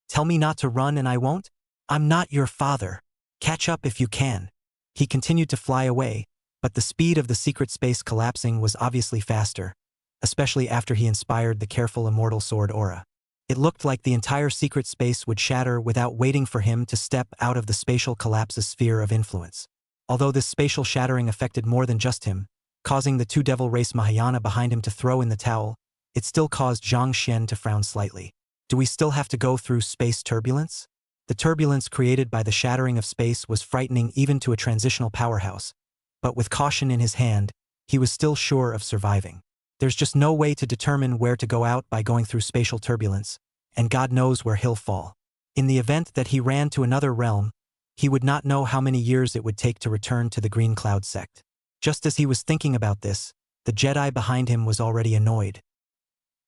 Speaker 2: Tell me not to run and I won't? I'm not your father. Catch up if you can. He continued to fly away, but the speed of the secret space collapsing was obviously faster, especially after he inspired the careful immortal sword aura. It looked like the entire secret space would shatter without waiting for him to step out of the spatial collapse's sphere of influence. Although this spatial shattering affected more than just him, causing the two devil race Mahayana behind him to throw in the towel, it still caused Zhang Xian to frown slightly. Do we still have to go through space turbulence? The turbulence created by the shattering of space was frightening even to a transitional powerhouse, but with caution in his hand, he was still sure of surviving. There's just no way to determine where to go out by going through spatial turbulence, and God knows where he'll fall. In the event that he ran to another realm, he would not know how many years it would take to return to the Green Cloud sect. Just as he was thinking about this, the Jedi behind him was already annoyed.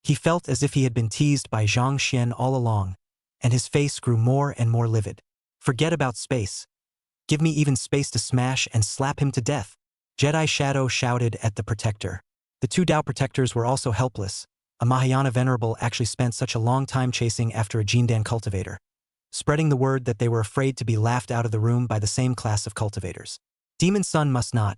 Speaker 2: He felt as if he had been teased by Zhang Xian all along, and his face grew more and more livid. Forget about space. Give me even space to smash and slap him to death. Jedi Shadow shouted at the Protector. The two Dao Protectors were also helpless. A Mahayana Venerable actually spent such a long time chasing after a Jindan cultivator, spreading the word that they were afraid to be laughed out of the room by the same class of cultivators. Demon Sun must not.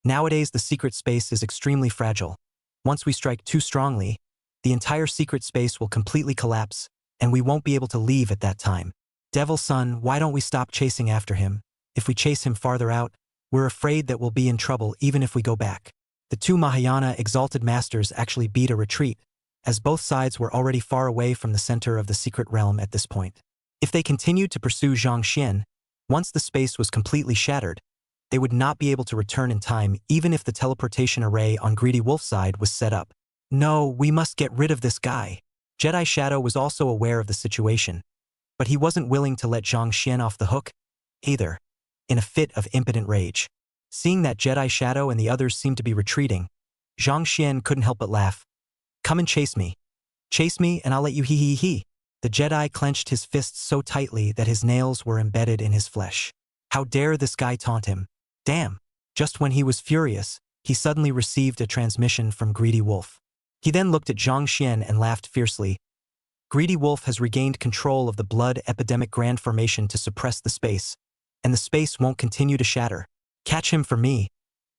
Speaker 2: Nowadays the secret space is extremely fragile. Once we strike too strongly, the entire secret space will completely collapse, and we won't be able to leave at that time. Devil Sun, why don't we stop chasing after him? If we chase him farther out, we're afraid that we'll be in trouble even if we go back. The two Mahayana Exalted Masters actually beat a retreat, as both sides were already far away from the center of the secret realm at this point. If they continued to pursue Zhang Xian, once the space was completely shattered, they would not be able to return in time even if the teleportation array on Greedy Wolf's side was set up. No, we must get rid of this guy. Jedi Shadow was also aware of the situation, but he wasn't willing to let Zhang Xian off the hook either. In a fit of impotent rage, seeing that Jedi Shadow and the others seemed to be retreating, Zhang Xian couldn't help but laugh. Come and chase me. Chase me and I'll let you he. The Jedi clenched his fists so tightly that his nails were embedded in his flesh. How dare this guy taunt him? Damn. Just when he was furious, he suddenly received a transmission from Greedy Wolf. He then looked at Zhang Xian and laughed fiercely. Greedy Wolf has regained control of the Blood Epidemic Grand Formation to suppress the space, and the space won't continue to shatter. Catch him for me.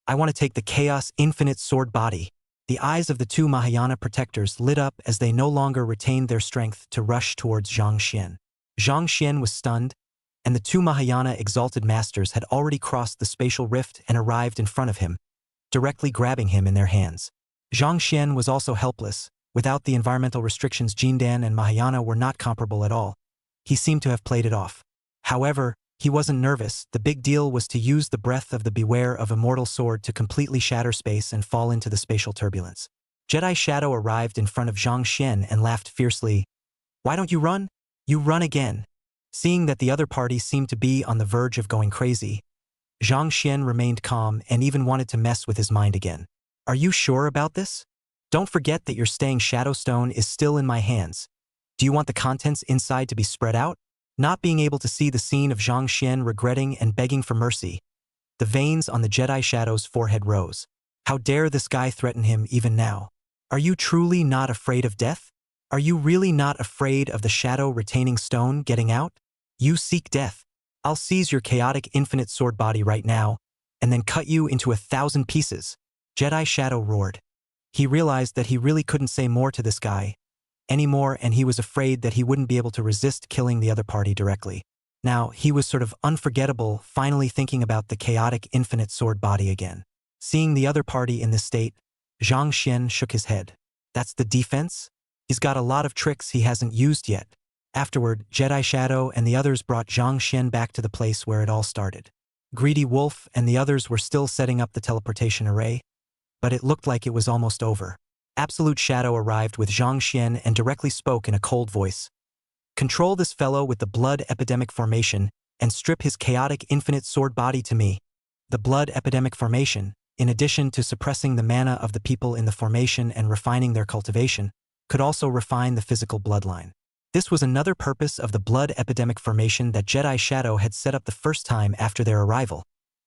Speaker 2: I want to take the Chaos Infinite Sword Body. The eyes of the two Mahayana Protectors lit up as they no longer retained their strength to rush towards Zhang Xian. Zhang Xian was stunned, and the two Mahayana exalted masters had already crossed the spatial rift and arrived in front of him, directly grabbing him in their hands. Zhang Xian was also helpless. Without the environmental restrictions, Jindan and Mahayana were not comparable at all. He seemed to have played it off. However, he wasn't nervous. The big deal was to use the breath of the Beware of Immortal Sword to completely shatter space and fall into the spatial turbulence. Jedi Shadow arrived in front of Zhang Xian and laughed fiercely. "Why don't you run? You run again." Seeing that the other party seemed to be on the verge of going crazy, Zhang Xian remained calm and even wanted to mess with his mind again. "Are you sure about this? Don't forget that your staying Shadow Stone is still in my hands. Do you want the contents inside to be spread out?" Not being able to see the scene of Zhang Xian regretting and begging for mercy, the veins on the Jedi Shadow's forehead rose. How dare this guy threaten him even now? Are you truly not afraid of death? Are you really not afraid of the Shadow retaining stone getting out? You seek death. I'll seize your chaotic infinite sword body right now, and then cut you into 1,000 pieces. Jedi Shadow roared. He realized that he really couldn't say more to this guy anymore, and he was afraid that he wouldn't be able to resist killing the other party directly. Now, he was sort of unforgettable, finally thinking about the chaotic infinite sword body again. Seeing the other party in this state, Zhang Xian shook his head. That's the defense? He's got a lot of tricks he hasn't used yet. Afterward, Jedi Shadow and the others brought Zhang Xian back to the place where it all started. Greedy Wolf and the others were still setting up the teleportation array, but it looked like it was almost over. Absolute Shadow arrived with Zhang Xian and directly spoke in a cold voice. "Control this fellow with the blood epidemic formation and strip his chaotic infinite sword body to me." The blood epidemic formation, in addition to suppressing the mana of the people in the formation and refining their cultivation, could also refine the physical bloodline. This was another purpose of the blood epidemic formation that Jedi Shadow had set up the first time after their arrival,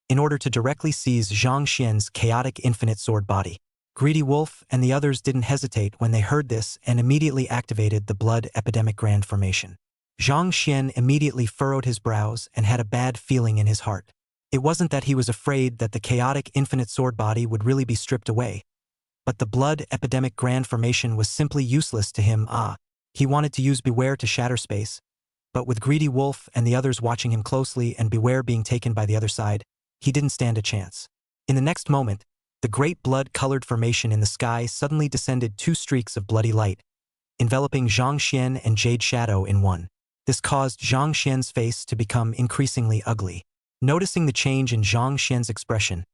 Speaker 2: in order to directly seize Zhang Xian's chaotic infinite sword body. Greedy Wolf and the others didn't hesitate when they heard this and immediately activated the blood epidemic grand formation. Zhang Xian immediately furrowed his brows and had a bad feeling in his heart. It wasn't that he was afraid that the chaotic infinite sword body would really be stripped away, but the blood epidemic grand formation was simply useless to him. He wanted to use Beware to shatter space, but with Greedy Wolf and the others watching him closely and Beware being taken by the other side, he didn't stand a chance. In the next moment, the great blood-colored formation in the sky suddenly descended 2 streaks of bloody light, enveloping Zhang Xian and Jade Shadow in one. This caused Zhang Xian's face to become increasingly ugly. Noticing the change in Zhang Xian's expression,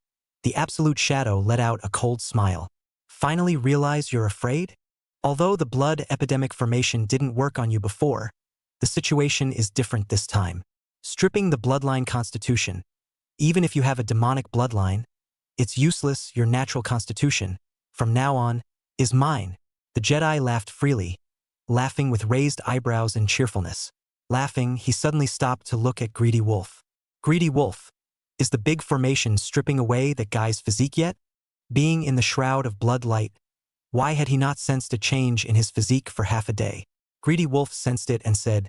Speaker 2: the Absolute Shadow let out a cold smile. "Finally realize you're afraid? Although the blood epidemic formation didn't work on you before, the situation is different this time. Stripping the bloodline constitution, even if you have a demonic bloodline, it's useless. Your natural constitution, from now on, is mine." The Jedi laughed freely, laughing with raised eyebrows and cheerfulness. Laughing, he suddenly stopped to look at Greedy Wolf. "Greedy Wolf, is the big formation stripping away that guy's physique yet?" Being in the shroud of blood light, why had he not sensed a change in his physique for half a day? Greedy Wolf sensed it and said,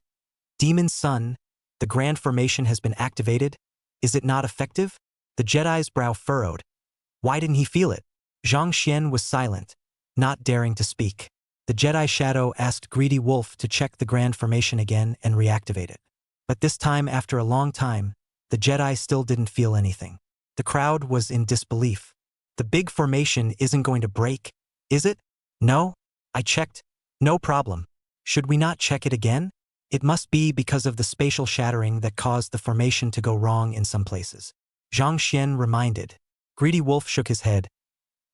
Speaker 2: "Demon Son, the grand formation has been activated. Is it not effective?" The Jedi's brow furrowed. Why didn't he feel it? Zhang Xian was silent, not daring to speak. The Jedi Shadow asked Greedy Wolf to check the grand formation again and reactivate it. But this time, after a long time, the Jedi still didn't feel anything. The crowd was in disbelief. "The big formation isn't going to break, is it?" "No, I checked. No problem. Should we not check it again? It must be because of the spatial shattering that caused the formation to go wrong in some places." Zhang Xian reminded. Greedy Wolf shook his head.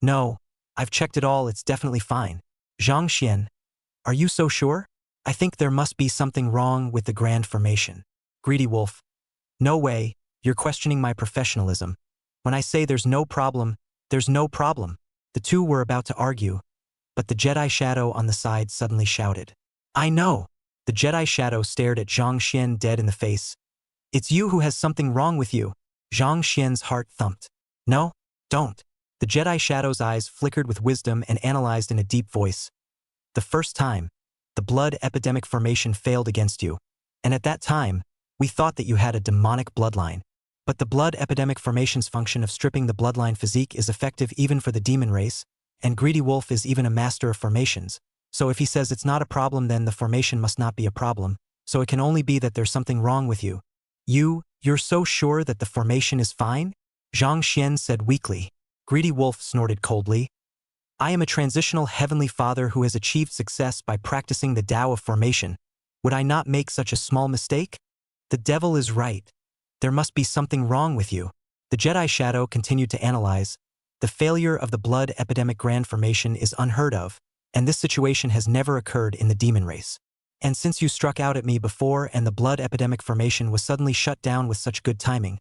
Speaker 2: "No, I've checked it all. It's definitely fine." Zhang Xian, "Are you so sure? I think there must be something wrong with the grand formation." Greedy Wolf, "No way. You're questioning my professionalism. When I say there's no problem, there's no problem." The two were about to argue, but the Jedi Shadow on the side suddenly shouted, "I know!" The Jedi Shadow stared at Zhang Xian dead in the face. "It's you who has something wrong with you." Zhang Xian's heart thumped. "No, don't." The Jedi Shadow's eyes flickered with wisdom and analyzed in a deep voice. "The first time, the blood epidemic formation failed against you, and at that time, we thought that you had a demonic bloodline. But the blood epidemic formation's function of stripping the bloodline physique is effective even for the demon race, and Greedy Wolf is even a master of formations. So if he says it's not a problem, then the formation must not be a problem, so it can only be that there's something wrong with you. You're so sure that the formation is fine? Zhang Xian said weakly. Greedy Wolf snorted coldly. I am a transitional heavenly father who has achieved success by practicing the Tao of formation. Would I not make such a small mistake? The devil is right. There must be something wrong with you. The Jedi Shadow continued to analyze. The failure of the blood epidemic grand formation is unheard of, and this situation has never occurred in the demon race. And since you struck out at me before and the blood epidemic formation was suddenly shut down with such good timing,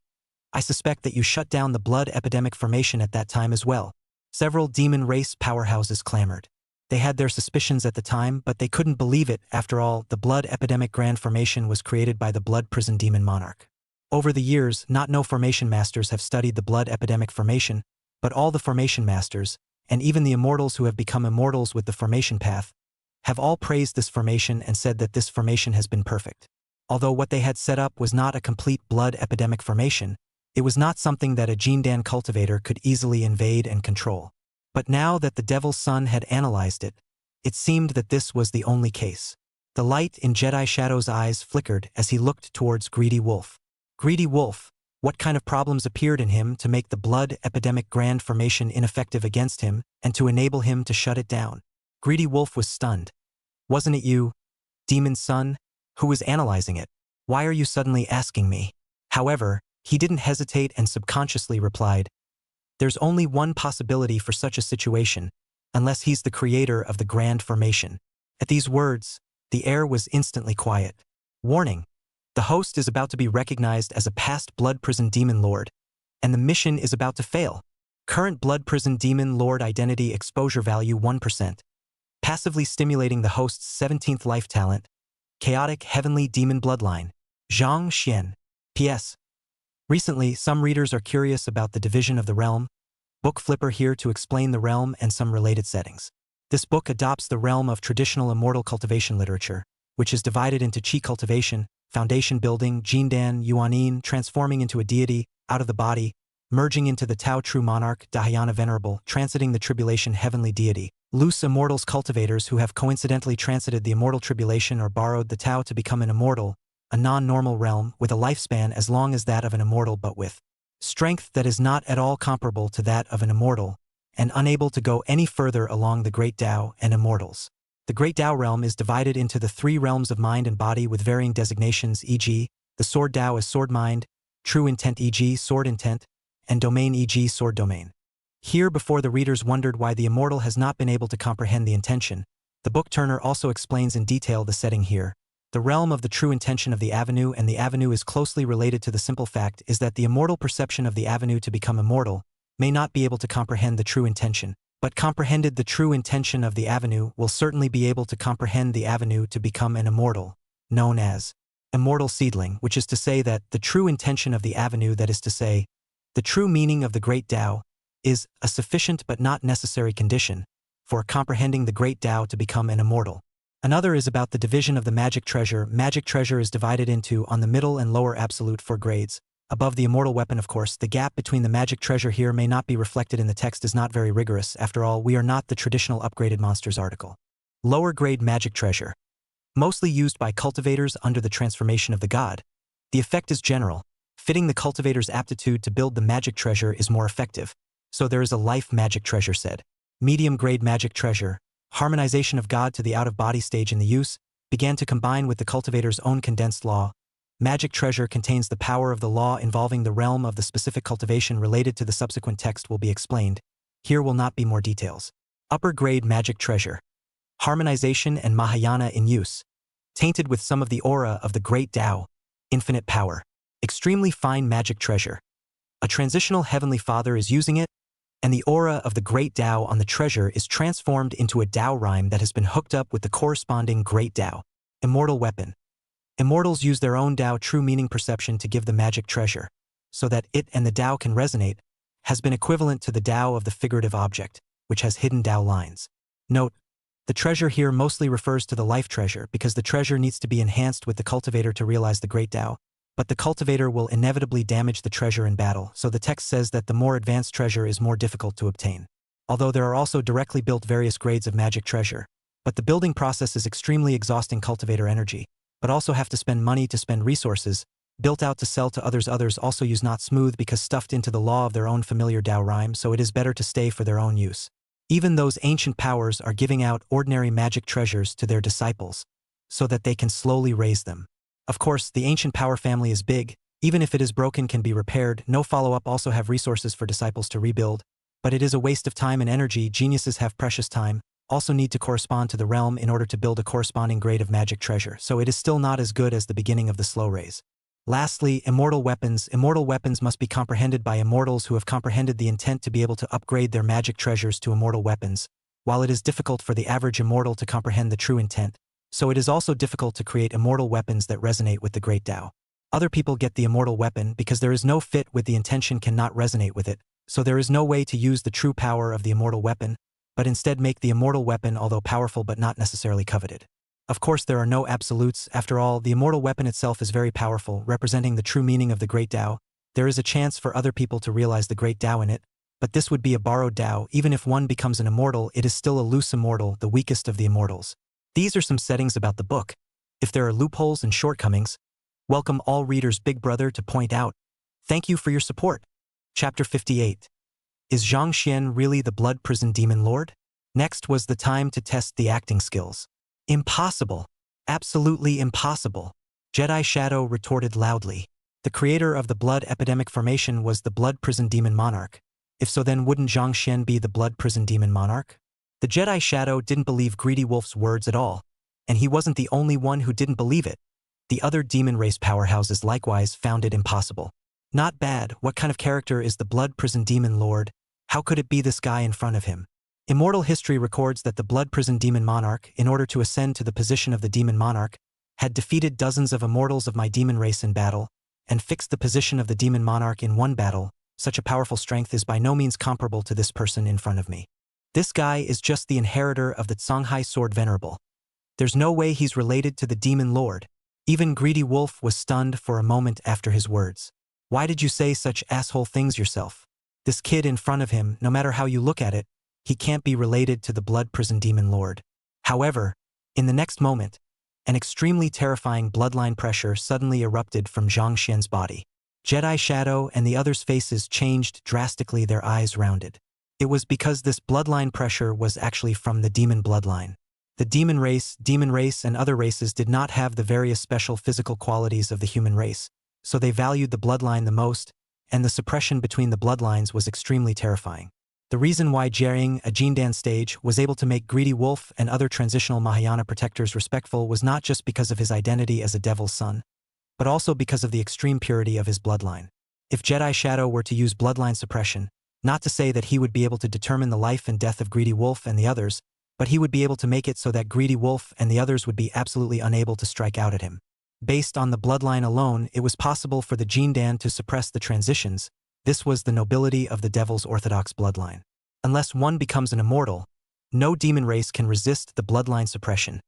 Speaker 2: I suspect that you shut down the blood epidemic formation at that time as well. Several demon race powerhouses clamored. They had their suspicions at the time, but they couldn't believe it. After all, the blood epidemic grand formation was created by the blood prison demon monarch. Over the years, not no formation masters have studied the blood epidemic formation, but all the formation masters, and even the immortals who have become immortals with the formation path, have all praised this formation and said that this formation has been perfect. Although what they had set up was not a complete blood epidemic formation, it was not something that a Jindan cultivator could easily invade and control. But now that the Devil's Son had analyzed it, it seemed that this was the only case. The light in Jedi Shadow's eyes flickered as he looked towards Greedy Wolf. Greedy Wolf, what kind of problems appeared in him to make the blood epidemic grand formation ineffective against him and to enable him to shut it down? Greedy Wolf was stunned. Wasn't it you, Demon's Son, who was analyzing it? Why are you suddenly asking me? However, he didn't hesitate and subconsciously replied, there's only one possibility for such a situation, unless he's the creator of the grand formation. At these words, the air was instantly quiet. Warning. The host is about to be recognized as a past blood prison demon lord, and the mission is about to fail. Current blood prison demon lord identity exposure value 1%. Passively stimulating the host's 17th life talent, chaotic heavenly demon bloodline. Zhang Xian. P.S. Recently, some readers are curious about the division of the realm. Book Flipper here to explain the realm and some related settings. This book adopts the realm of traditional immortal cultivation literature, which is divided into Qi cultivation, foundation building, Jindan, Yuanin, transforming into a deity, out of the body, merging into the Tao true monarch, Dhyana venerable, transiting the tribulation heavenly deity, loose immortals cultivators who have coincidentally transited the immortal tribulation or borrowed the Tao to become an immortal, a non-normal realm with a lifespan as long as that of an immortal but with strength that is not at all comparable to that of an immortal, and unable to go any further along the Great Tao and immortals. The Great Tao realm is divided into the three realms of mind and body with varying designations, e.g., the Sword Tao is Sword Mind, True Intent e.g. Sword Intent, and Domain e.g. Sword Domain. Here, before the readers wondered why the immortal has not been able to comprehend the intention, the book turner also explains in detail the setting here. The realm of the true intention of the avenue, and the avenue is closely related to the simple fact is that the immortal perception of the avenue to become immortal may not be able to comprehend the true intention, but comprehended the true intention of the avenue will certainly be able to comprehend the avenue to become an immortal, known as immortal seedling, which is to say that the true intention of the avenue, that is to say, the true meaning of the Great Tao, is a sufficient but not necessary condition for comprehending the Great Tao to become an immortal. Another is about the division of the magic treasure. Magic treasure is divided into on the middle and lower absolute 4 grades. Above the immortal weapon, of course, the gap between the magic treasure here may not be reflected in the text is not very rigorous. After all, we are not the traditional upgraded monsters article. Lower grade magic treasure. Mostly used by cultivators under the transformation of the god. The effect is general. Fitting the cultivator's aptitude to build the magic treasure is more effective. So there is a life magic treasure said. Medium grade magic treasure. Harmonization of God to the out-of-body stage in the use, began to combine with the cultivator's own condensed law. Magic treasure contains the power of the law involving the realm of the specific cultivation related to the subsequent text will be explained. Here will not be more details. Upper grade magic treasure. Harmonization and Mahayana in use. Tainted with some of the aura of the Great Tao. Infinite power. Extremely fine magic treasure. A transitional heavenly father is using it, and the aura of the Great Tao on the treasure is transformed into a Tao rhyme that has been hooked up with the corresponding Great Tao. Immortal weapon. Immortals use their own Tao true meaning perception to give the magic treasure, so that it and the Tao can resonate, has been equivalent to the Tao of the figurative object, which has hidden Tao lines. Note, the treasure here mostly refers to the life treasure because the treasure needs to be enhanced with the cultivator to realize the Great Tao, but the cultivator will inevitably damage the treasure in battle, so the text says that the more advanced treasure is more difficult to obtain. Although there are also directly built various grades of magic treasure, but the building process is extremely exhausting cultivator energy, but also have to spend money to spend resources, built out to sell to others. Others also use not smooth because stuffed into the law of their own familiar Tao rhyme, so it is better to stay for their own use. Even those ancient powers are giving out ordinary magic treasures to their disciples, so that they can slowly raise them. Of course, the ancient power family is big, even if it is broken can be repaired, no follow-up also have resources for disciples to rebuild, but it is a waste of time and energy. Geniuses have precious time, also need to correspond to the realm in order to build a corresponding grade of magic treasure, so it is still not as good as the beginning of the slow raise. Lastly, immortal weapons. Immortal weapons must be comprehended by immortals who have comprehended the intent to be able to upgrade their magic treasures to immortal weapons, while it is difficult for the average immortal to comprehend the true intent, so it is also difficult to create immortal weapons that resonate with the great Tao. Other people get the immortal weapon because there is no fit with the intention cannot resonate with it, so there is no way to use the true power of the immortal weapon, but instead make the immortal weapon although powerful but not necessarily coveted. Of course there are no absolutes, after all, the immortal weapon itself is very powerful, representing the true meaning of the great Tao. There is a chance for other people to realize the great Tao in it, but this would be a borrowed Tao. Even if one becomes an immortal, it is still a loose immortal, the weakest of the immortals. These are some settings about the book. If there are loopholes and shortcomings, welcome all readers Big Brother to point out. Thank you for your support. Chapter 58. Is Zhang Xian really the blood prison demon lord? Next was the time to test the acting skills. Impossible. Absolutely impossible. Jedi Shadow retorted loudly. The creator of the blood epidemic formation was the blood prison demon monarch. If so, then wouldn't Zhang Xian be the blood prison demon monarch? The Jedi Shadow didn't believe Greedy Wolf's words at all, and he wasn't the only one who didn't believe it. The other demon race powerhouses likewise found it impossible. Not bad. What kind of character is the blood prison demon lord? How could it be this guy in front of him? Immortal history records that the blood prison demon monarch, in order to ascend to the position of the demon monarch, had defeated dozens of immortals of my demon race in battle, and fixed the position of the demon monarch in one battle. Such a powerful strength is by no means comparable to this person in front of me. This guy is just the inheritor of the Songhai sword venerable. There's no way he's related to the demon lord. Even Greedy Wolf was stunned for a moment after his words. Why did you say such asshole things yourself? This kid in front of him, no matter how you look at it, he can't be related to the blood prison demon lord. However, in the next moment, an extremely terrifying bloodline pressure suddenly erupted from Zhang Xian's body. Jedi Shadow and the others' faces changed drastically, their eyes rounded. It was because this bloodline pressure was actually from the demon bloodline. The demon race and other races did not have the various special physical qualities of the human race, so they valued the bloodline the most, and the suppression between the bloodlines was extremely terrifying. The reason why Jiaying, a Jindan stage, was able to make Greedy Wolf and other transitional Mahayana protectors respectful was not just because of his identity as a devil's son, but also because of the extreme purity of his bloodline. If Jedi Shadow were to use bloodline suppression, not to say that he would be able to determine the life and death of Greedy Wolf and the others, but he would be able to make it so that Greedy Wolf and the others would be absolutely unable to strike out at him. Based on the bloodline alone, it was possible for the Jindan to suppress the transitions. This was the nobility of the Devil's Orthodox bloodline. Unless one becomes an immortal, no demon race can resist the bloodline suppression.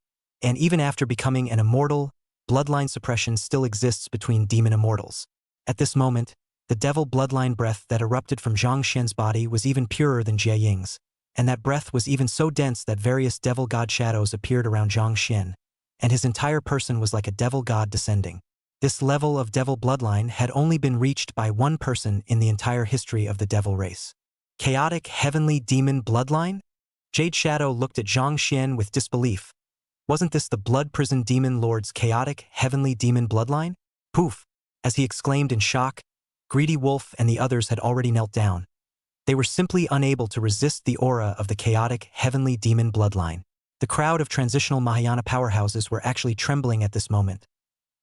Speaker 2: And even after becoming an immortal, bloodline suppression still exists between demon immortals. At this moment, the devil bloodline breath that erupted from Zhang Xian's body was even purer than Jiaying's, and that breath was even so dense that various devil god shadows appeared around Zhang Xian, and his entire person was like a devil god descending. This level of devil bloodline had only been reached by one person in the entire history of the devil race. Chaotic heavenly demon bloodline? Jade Shadow looked at Zhang Xian with disbelief. Wasn't this the blood prison demon lord's chaotic heavenly demon bloodline? Poof! As he exclaimed in shock, Greedy Wolf and the others had already knelt down. They were simply unable to resist the aura of the chaotic heavenly demon bloodline. The crowd of transitional Mahayana powerhouses were actually trembling at this moment,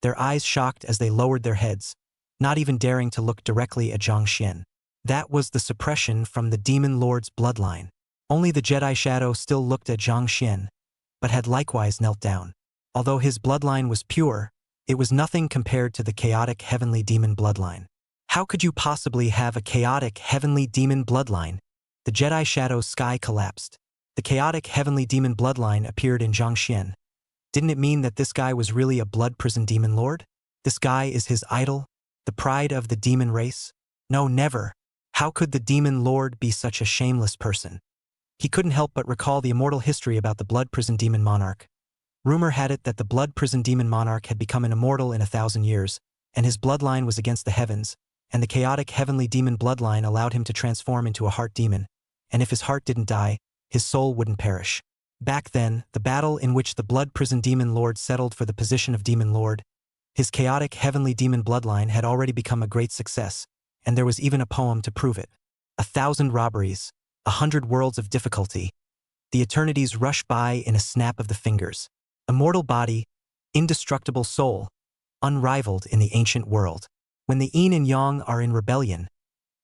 Speaker 2: their eyes shocked as they lowered their heads, not even daring to look directly at Zhang Xian. That was the suppression from the demon lord's bloodline. Only the Jedi Shadow still looked at Zhang Xian, but had likewise knelt down. Although his bloodline was pure, it was nothing compared to the chaotic heavenly demon bloodline. How could you possibly have a chaotic heavenly demon bloodline? The Jedi Shadow's sky collapsed. The chaotic heavenly demon bloodline appeared in Zhang Xian. Didn't it mean that this guy was really a blood prison demon lord? This guy is his idol? The pride of the demon race? No, never. How could the demon lord be such a shameless person? He couldn't help but recall the immortal history about the blood prison demon monarch. Rumor had it that the blood prison demon monarch had become an immortal in 1,000 years, and his bloodline was against the heavens, and the chaotic heavenly demon bloodline allowed him to transform into a heart demon, and if his heart didn't die, his soul wouldn't perish. Back then, the battle in which the blood prison demon lord settled for the position of demon lord, his chaotic heavenly demon bloodline had already become a great success, and there was even a poem to prove it. 1,000 robberies, 100 worlds of difficulty. The eternities rush by in a snap of the fingers. Immortal body, indestructible soul, unrivaled in the ancient world. When the yin and yang are in rebellion,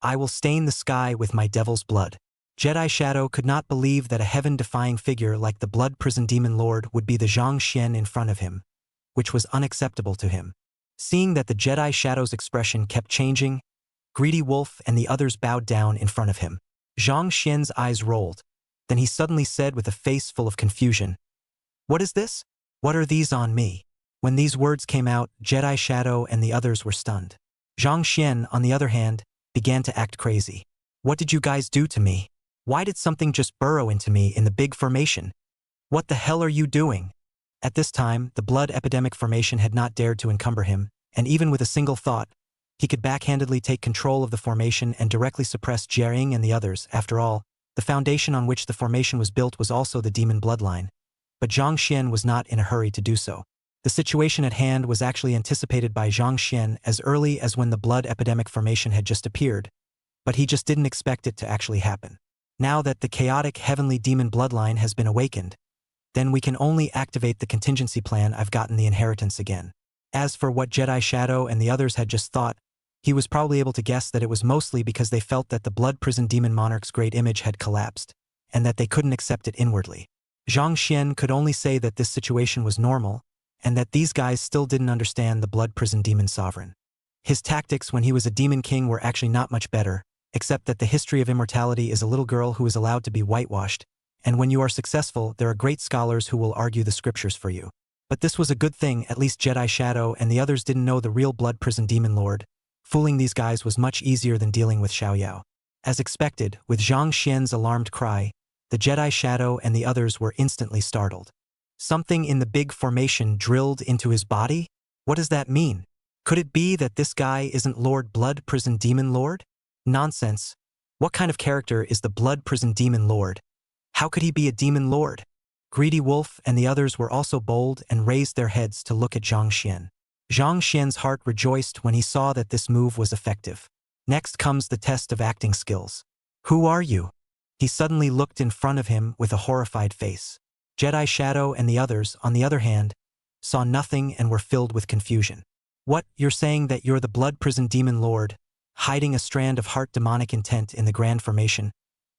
Speaker 2: I will stain the sky with my devil's blood. Jedi Shadow could not believe that a heaven-defying figure like the blood prison demon lord would be the Zhang Xian in front of him, which was unacceptable to him. Seeing that the Jedi Shadow's expression kept changing, Greedy Wolf and the others bowed down in front of him. Zhang Xian's eyes rolled. Then he suddenly said with a face full of confusion, "What is this? What are these on me?" When these words came out, Jedi Shadow and the others were stunned. Zhang Xian, on the other hand, began to act crazy. "What did you guys do to me? Why did something just burrow into me in the big formation? What the hell are you doing?" At this time, the blood epidemic formation had not dared to encumber him, and even with a single thought, he could backhandedly take control of the formation and directly suppress Jiering and the others. After all, the foundation on which the formation was built was also the demon bloodline. But Zhang Xian was not in a hurry to do so. The situation at hand was actually anticipated by Zhang Xian as early as when the blood epidemic formation had just appeared, but he just didn't expect it to actually happen. Now that the chaotic heavenly demon bloodline has been awakened, then we can only activate the contingency plan. I've gotten the inheritance again. As for what Jedi Shadow and the others had just thought, he was probably able to guess that it was mostly because they felt that the blood prison demon monarch's great image had collapsed, and that they couldn't accept it inwardly. Zhang Xian could only say that this situation was normal, and that these guys still didn't understand the blood prison demon sovereign. His tactics when he was a demon king were actually not much better, except that the history of immortality is a little girl who is allowed to be whitewashed, and when you are successful, there are great scholars who will argue the scriptures for you. But this was a good thing. At least Jedi Shadow and the others didn't know the real blood prison demon lord. Fooling these guys was much easier than dealing with Xiaoyao. As expected, with Zhang Xian's alarmed cry, the Jedi Shadow and the others were instantly startled. Something in the big formation drilled into his body? What does that mean? Could it be that this guy isn't Lord Blood Prison Demon Lord? Nonsense. What kind of character is the Blood Prison Demon Lord? How could he be a demon lord? Greedy Wolf and the others were also bold and raised their heads to look at Zhang Xian. Zhang Xian's heart rejoiced when he saw that this move was effective. Next comes the test of acting skills. "Who are you?" He suddenly looked in front of him with a horrified face. Jedi Shadow and the others, on the other hand, saw nothing and were filled with confusion. "What, you're saying that you're the Blood Prison Demon Lord, hiding a strand of heart demonic intent in the Grand Formation,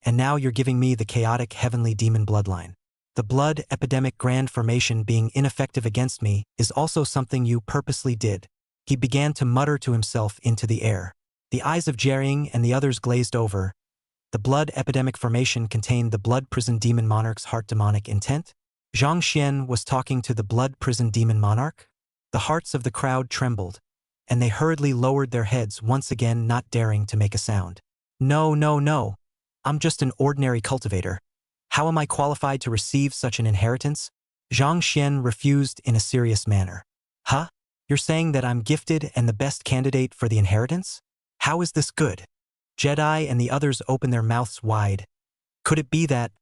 Speaker 2: and now you're giving me the chaotic heavenly demon bloodline. The blood epidemic Grand Formation being ineffective against me is also something you purposely did." He began to mutter to himself into the air. The eyes of Jiering and the others glazed over. The blood epidemic formation contained the blood prison demon monarch's heart demonic intent? Zhang Xian was talking to the blood prison demon monarch? The hearts of the crowd trembled, and they hurriedly lowered their heads once again, not daring to make a sound. "No, no, no. I'm just an ordinary cultivator. How am I qualified to receive such an inheritance?" Zhang Xian refused in a serious manner. "Huh? You're saying that I'm gifted and the best candidate for the inheritance? How is this good?" Jedi and the others opened their mouths wide. "Could it be that?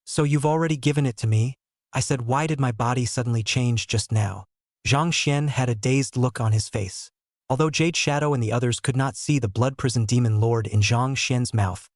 Speaker 2: So you've already given it to me?" I said. "Why did my body suddenly change just now?" Zhang Xian had a dazed look on his face. Although Jade Shadow and the others could not see the blood prison demon lord in Zhang Xian's mouth,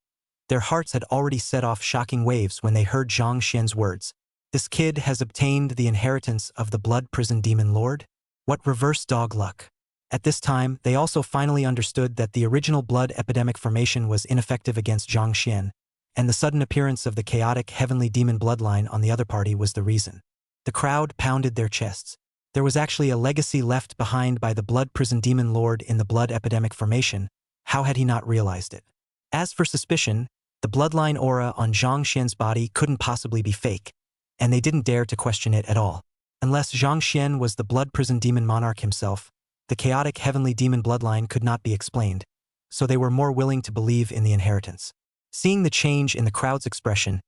Speaker 2: their hearts had already set off shocking waves when they heard Zhang Xian's words. "This kid has obtained the inheritance of the blood prison demon lord? What reverse dog luck." At this time, they also finally understood that the original blood epidemic formation was ineffective against Zhang Xian, and the sudden appearance of the chaotic heavenly demon bloodline on the other party was the reason. The crowd pounded their chests. There was actually a legacy left behind by the blood prison demon lord in the blood epidemic formation. How had he not realized it? As for suspicion, the bloodline aura on Zhang Xian's body couldn't possibly be fake, and they didn't dare to question it at all. Unless Zhang Xian was the blood prison demon monarch himself, the chaotic heavenly demon bloodline could not be explained, so they were more willing to believe in the inheritance. Seeing the change in the crowd's expression,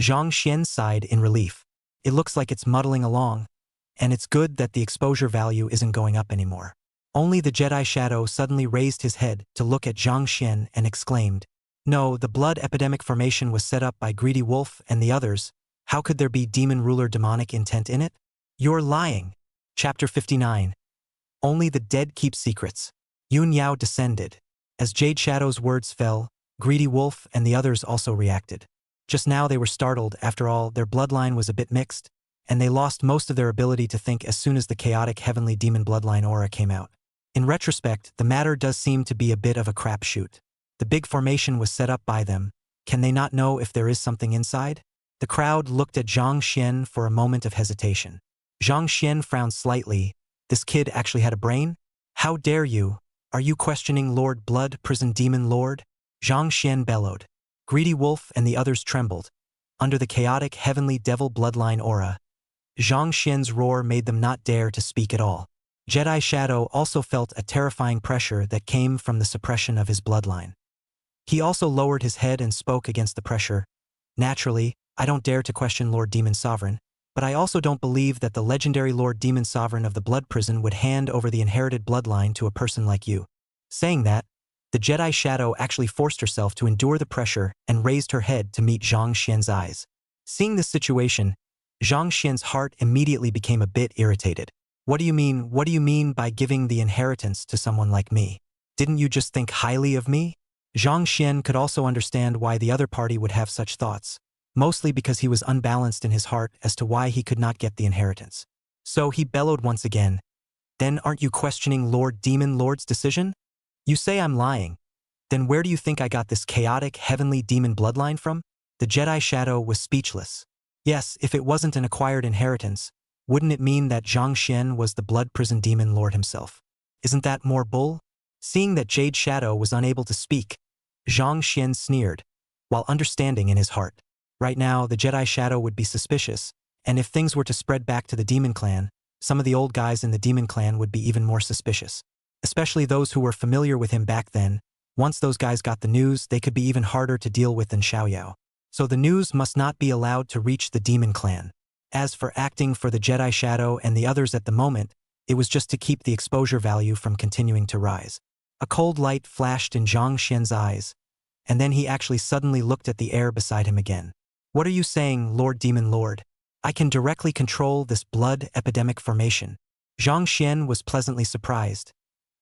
Speaker 2: Zhang Xian sighed in relief. It looks like it's muddling along, and it's good that the exposure value isn't going up anymore. Only the Jedi Shadow suddenly raised his head to look at Zhang Xian and exclaimed, "No, the blood epidemic formation was set up by Greedy Wolf and the others. How could there be demon ruler demonic intent in it?" "You're lying." Chapter 59. Only the dead keep secrets. Yun Yao descended. As Jade Shadow's words fell, Greedy Wolf and the others also reacted. Just now they were startled. After all, their bloodline was a bit mixed, and they lost most of their ability to think as soon as the chaotic heavenly demon bloodline aura came out. In retrospect, the matter does seem to be a bit of a crapshoot. The big formation was set up by them. Can they not know if there is something inside? The crowd looked at Zhang Xian for a moment of hesitation. Zhang Xian frowned slightly. This kid actually had a brain? "How dare you? Are you questioning Lord Blood, Prison Demon Lord?" Zhang Xian bellowed. Greedy Wolf and the others trembled. Under the chaotic heavenly devil bloodline aura, Zhang Xian's roar made them not dare to speak at all. Jedi Shadow also felt a terrifying pressure that came from the suppression of his bloodline. He also lowered his head and spoke against the pressure. "Naturally, I don't dare to question Lord Demon Sovereign, but I also don't believe that the legendary Lord Demon Sovereign of the Blood Prison would hand over the inherited bloodline to a person like you." Saying that, the Jedi Shadow actually forced herself to endure the pressure and raised her head to meet Zhang Xian's eyes. Seeing this situation, Zhang Xian's heart immediately became a bit irritated. What do you mean by giving the inheritance to someone like me? Didn't you just think highly of me?" Zhang Xian could also understand why the other party would have such thoughts, mostly because he was unbalanced in his heart as to why he could not get the inheritance. So he bellowed once again, "Then aren't you questioning Lord Demon Lord's decision? You say I'm lying. Then where do you think I got this chaotic heavenly demon bloodline from?" The Jedi Shadow was speechless. Yes, if it wasn't an acquired inheritance, wouldn't it mean that Zhang Xian was the Blood Prison Demon Lord himself? Isn't that more bull? Seeing that Jade Shadow was unable to speak, Zhang Xian sneered, while understanding in his heart. Right now, the Jedi Shadow would be suspicious, and if things were to spread back to the Demon Clan, some of the old guys in the Demon Clan would be even more suspicious. Especially those who were familiar with him back then. Once those guys got the news, they could be even harder to deal with than Xiaoyao. So the news must not be allowed to reach the Demon Clan. As for acting for the Jedi Shadow and the others at the moment, it was just to keep the exposure value from continuing to rise. A cold light flashed in Zhang Xian's eyes, and then he actually suddenly looked at the air beside him again. "What are you saying, Lord Demon Lord? I can directly control this blood epidemic formation." Zhang Xian was pleasantly surprised,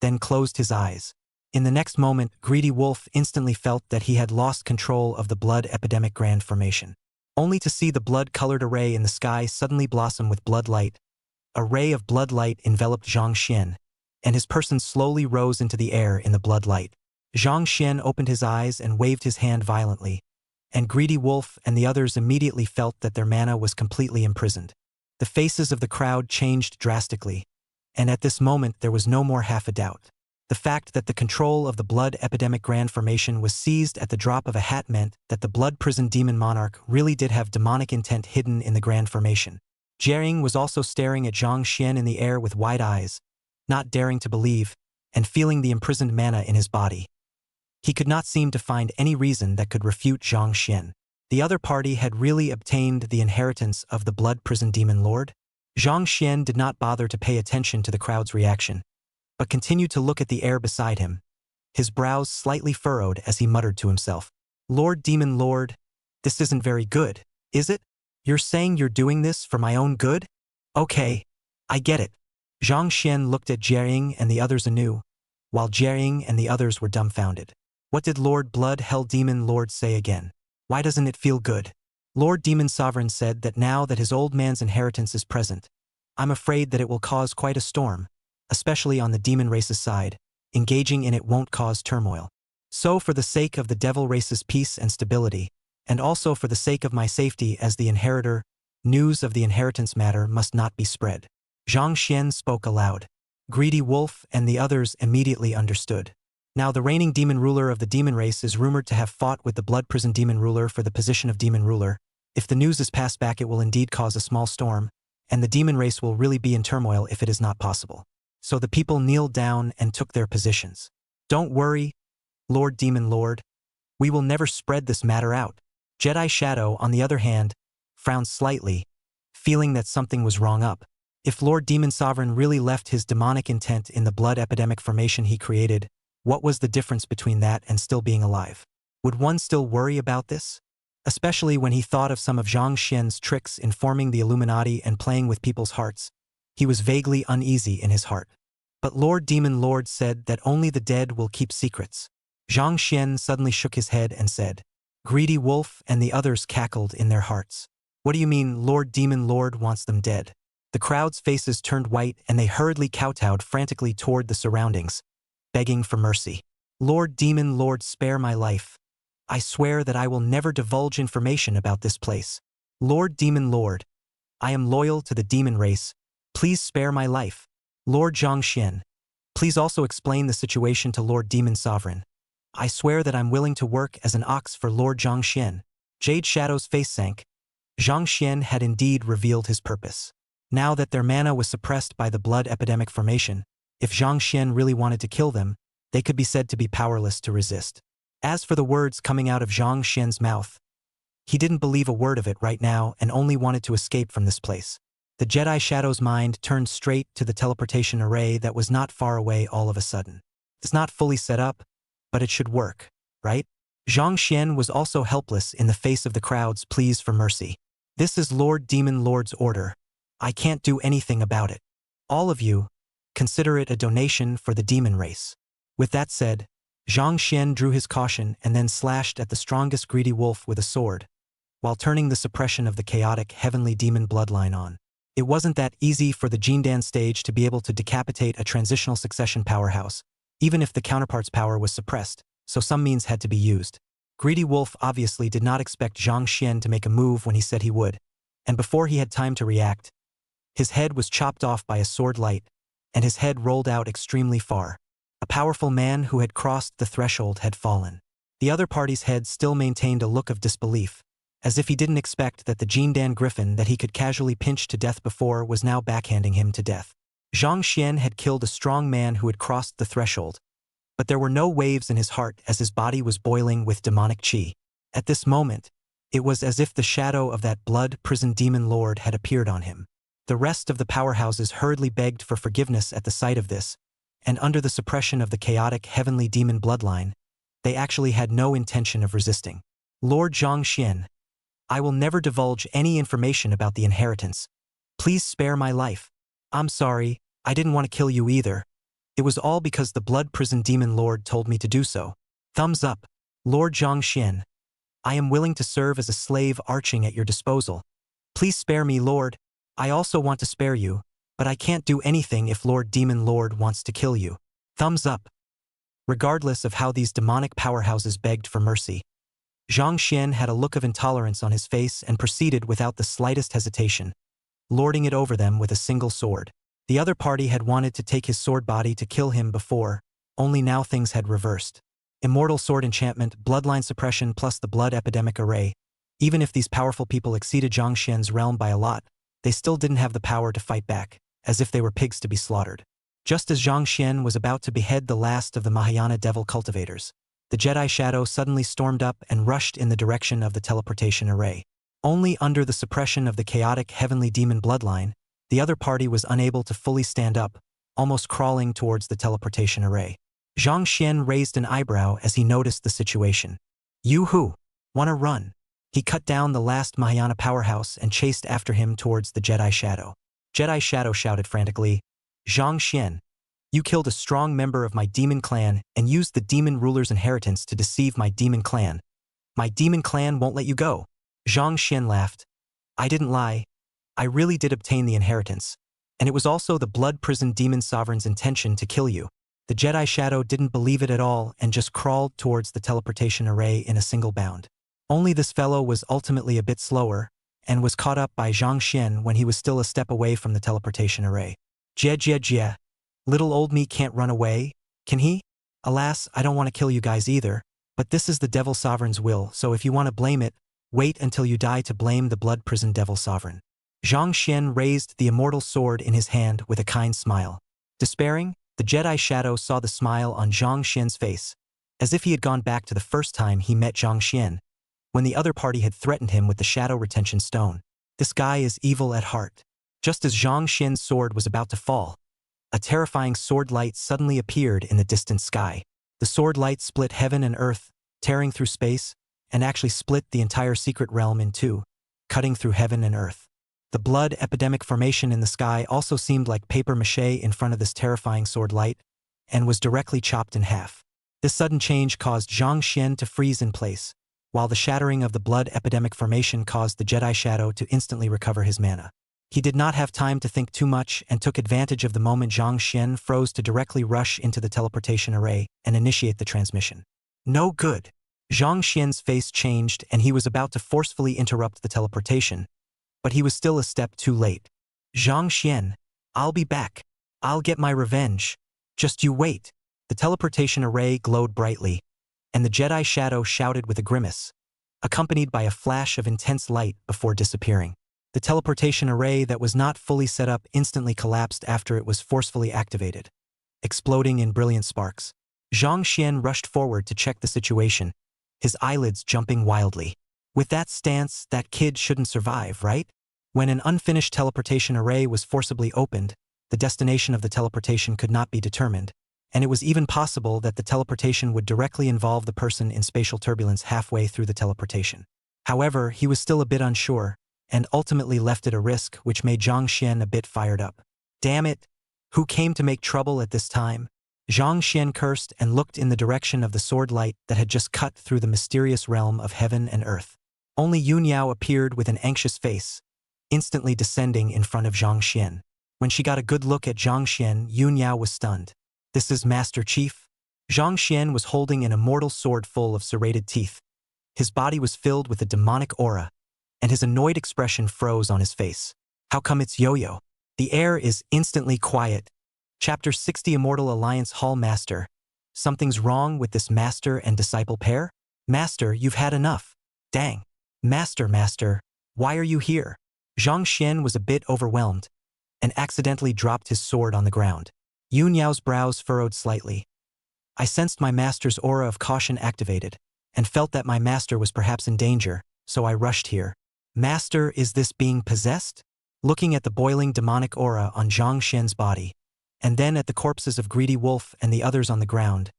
Speaker 2: then closed his eyes. In the next moment, Greedy Wolf instantly felt that he had lost control of the blood epidemic grand formation. Only to see the blood-colored array in the sky suddenly blossom with blood light. A ray of blood light enveloped Zhang Xian, and his person slowly rose into the air in the blood light. Zhang Xian opened his eyes and waved his hand violently, and Greedy Wolf and the others immediately felt that their mana was completely imprisoned. The faces of the crowd changed drastically, and at this moment there was no more half a doubt. The fact that the control of the blood epidemic grand formation was seized at the drop of a hat meant that the blood prison demon monarch really did have demonic intent hidden in the grand formation. Jiang was also staring at Zhang Xian in the air with wide eyes, not daring to believe, and feeling the imprisoned mana in his body. He could not seem to find any reason that could refute Zhang Xian. The other party had really obtained the inheritance of the blood prison demon lord? Zhang Xian did not bother to pay attention to the crowd's reaction, but continued to look at the air beside him, his brows slightly furrowed as he muttered to himself. "Lord Demon Lord, this isn't very good, is it? You're saying you're doing this for my own good? Okay, I get it." Zhang Xian looked at Jiang and the others anew, while Jiang and the others were dumbfounded. What did Lord Blood Hell Demon Lord say again? Why doesn't it feel good? Lord Demon Sovereign said that now that his old man's inheritance is present, I'm afraid that it will cause quite a storm, especially on the demon race's side. Engaging in it won't cause turmoil. So for the sake of the devil race's peace and stability, and also for the sake of my safety as the inheritor, news of the inheritance matter must not be spread. Zhang Xian spoke aloud. Greedy Wolf and the others immediately understood. Now the reigning demon ruler of the demon race is rumored to have fought with the blood prison demon ruler for the position of demon ruler. If the news is passed back, it will indeed cause a small storm, and the demon race will really be in turmoil if it is not possible. So the people kneeled down and took their positions. "Don't worry, Lord Demon Lord. We will never spread this matter out." Jedi Shadow, on the other hand, frowned slightly, feeling that something was wrong up. If Lord Demon Sovereign really left his demonic intent in the blood epidemic formation he created, what was the difference between that and still being alive? Would one still worry about this? Especially when he thought of some of Zhang Xian's tricks in forming the Illuminati and playing with people's hearts. He was vaguely uneasy in his heart. But Lord Demon Lord said that only the dead will keep secrets. Zhang Xian suddenly shook his head and said, "Greedy wolf," and the others cackled in their hearts. "What do you mean Lord Demon Lord wants them dead?" The crowd's faces turned white and they hurriedly kowtowed frantically toward the surroundings, begging for mercy. "Lord Demon Lord, spare my life. I swear that I will never divulge information about this place. Lord Demon Lord, I am loyal to the demon race. Please spare my life. Lord Zhangxian, please also explain the situation to Lord Demon Sovereign. I swear that I'm willing to work as an ox for Lord Zhangxian." Jade Shadow's face sank. Zhangxian had indeed revealed his purpose. Now that their mana was suppressed by the blood epidemic formation, if Zhangxian really wanted to kill them, they could be said to be powerless to resist. As for the words coming out of Zhang Xian's mouth, he didn't believe a word of it right now and only wanted to escape from this place. The Jedi Shadow's mind turned straight to the teleportation array that was not far away all of a sudden. It's not fully set up, but it should work, right? Zhang Xian was also helpless in the face of the crowd's pleas for mercy. "This is Lord Demon Lord's order. I can't do anything about it. All of you, consider it a donation for the demon race." With that said, Zhang Xian drew his caution and then slashed at the strongest greedy wolf with a sword, while turning the suppression of the chaotic heavenly demon bloodline on. It wasn't that easy for the Jindan stage to be able to decapitate a transitional succession powerhouse, even if the counterpart's power was suppressed, so some means had to be used. Greedy Wolf obviously did not expect Zhang Xian to make a move when he said he would, and before he had time to react, his head was chopped off by a sword light, and his head rolled out extremely far. A powerful man who had crossed the threshold had fallen. The other party's head still maintained a look of disbelief, as if he didn't expect that the Jindan Griffin that he could casually pinch to death before was now backhanding him to death. Zhang Xian had killed a strong man who had crossed the threshold, but there were no waves in his heart as his body was boiling with demonic qi. At this moment, it was as if the shadow of that blood-prisoned demon lord had appeared on him. The rest of the powerhouses hurriedly begged for forgiveness at the sight of this, and under the suppression of the chaotic heavenly demon bloodline, they actually had no intention of resisting. "Lord Zhang Xian, I will never divulge any information about the inheritance. Please spare my life. I'm sorry, I didn't want to kill you either. It was all because the blood prison demon lord told me to do so. Thumbs up. Lord Zhang Xian, I am willing to serve as a slave arching at your disposal. Please spare me, Lord. I also want to spare you, but I can't do anything if Lord Demon Lord wants to kill you. Thumbs up." Regardless of how these demonic powerhouses begged for mercy, Zhang Xian had a look of intolerance on his face and proceeded without the slightest hesitation, lording it over them with a single sword. The other party had wanted to take his sword body to kill him before, only now things had reversed. Immortal sword enchantment, bloodline suppression plus the blood epidemic array. Even if these powerful people exceeded Zhang Xian's realm by a lot, they still didn't have the power to fight back, as if they were pigs to be slaughtered. Just as Zhang Xian was about to behead the last of the Mahayana devil cultivators, the Jedi Shadow suddenly stormed up and rushed in the direction of the teleportation array. Only under the suppression of the chaotic heavenly demon bloodline, the other party was unable to fully stand up, almost crawling towards the teleportation array. Zhang Xian raised an eyebrow as he noticed the situation. "You who? Wanna run?" He cut down the last Mahayana powerhouse and chased after him towards the Jedi Shadow. Jedi Shadow shouted frantically, "Zhang Xian, you killed a strong member of my demon clan and used the demon ruler's inheritance to deceive my demon clan. My demon clan won't let you go." Zhang Xian laughed. "I didn't lie. I really did obtain the inheritance, and it was also the blood prison demon sovereign's intention to kill you." The Jedi Shadow didn't believe it at all and just crawled towards the teleportation array in a single bound. Only this fellow was ultimately a bit slower, and was caught up by Zhang Xian when he was still a step away from the teleportation array. Jie. Little old me can't run away, can he? Alas, I don't want to kill you guys either, but this is the Devil Sovereign's will, so if you want to blame it, wait until you die to blame the blood prison Devil Sovereign. Zhang Xian raised the immortal sword in his hand with a kind smile. Despairing, the Jedi Shadow saw the smile on Zhang Xian's face, as if he had gone back to the first time he met Zhang Xian, when the other party had threatened him with the Shadow Retention Stone. This guy is evil at heart. Just as Zhang Xian's sword was about to fall, a terrifying sword light suddenly appeared in the distant sky. The sword light split heaven and earth, tearing through space, and actually split the entire secret realm in two, cutting through heaven and earth. The blood epidemic formation in the sky also seemed like papier-mâché in front of this terrifying sword light, and was directly chopped in half. This sudden change caused Zhang Xian to freeze in place, while the shattering of the blood epidemic formation caused the Jedi Shadow to instantly recover his mana. He did not have time to think too much and took advantage of the moment Zhang Xian froze to directly rush into the teleportation array and initiate the transmission. No good. Zhang Xian's face changed and he was about to forcefully interrupt the teleportation, but he was still a step too late. Zhang Xian, I'll be back. I'll get my revenge. Just you wait. The teleportation array glowed brightly, and the Jedi Shadow shouted with a grimace, accompanied by a flash of intense light before disappearing. The teleportation array that was not fully set up instantly collapsed after it was forcefully activated, exploding in brilliant sparks. Zhang Xian rushed forward to check the situation, his eyelids jumping wildly. With that stance, that kid shouldn't survive, right? When an unfinished teleportation array was forcibly opened, the destination of the teleportation could not be determined, and it was even possible that the teleportation would directly involve the person in spatial turbulence halfway through the teleportation. However, he was still a bit unsure, and ultimately left it a risk which made Zhang Xian a bit fired up. Damn it! Who came to make trouble at this time? Zhang Xian cursed and looked in the direction of the sword light that had just cut through the mysterious realm of heaven and earth. Only Yun Yao appeared with an anxious face, instantly descending in front of Zhang Xian. When she got a good look at Zhang Xian, Yun Yao was stunned. This is Master Chief? Zhang Xian was holding an immortal sword full of serrated teeth. His body was filled with a demonic aura, and his annoyed expression froze on his face. How come it's Yo-Yo? The air is instantly quiet. Chapter 60 Immortal Alliance Hall Master. Something's wrong with this master and disciple pair? Master, you've had enough. Dang. Master, why are you here? Zhang Xian was a bit overwhelmed, and accidentally dropped his sword on the ground. Yun Yao's brows furrowed slightly. I sensed my master's aura of caution activated, and felt that my master was perhaps in danger, so I rushed here. Master, is this being possessed? Looking at the boiling demonic aura on Zhang Xian's body, and then at the corpses of Greedy Wolf and the others on the ground,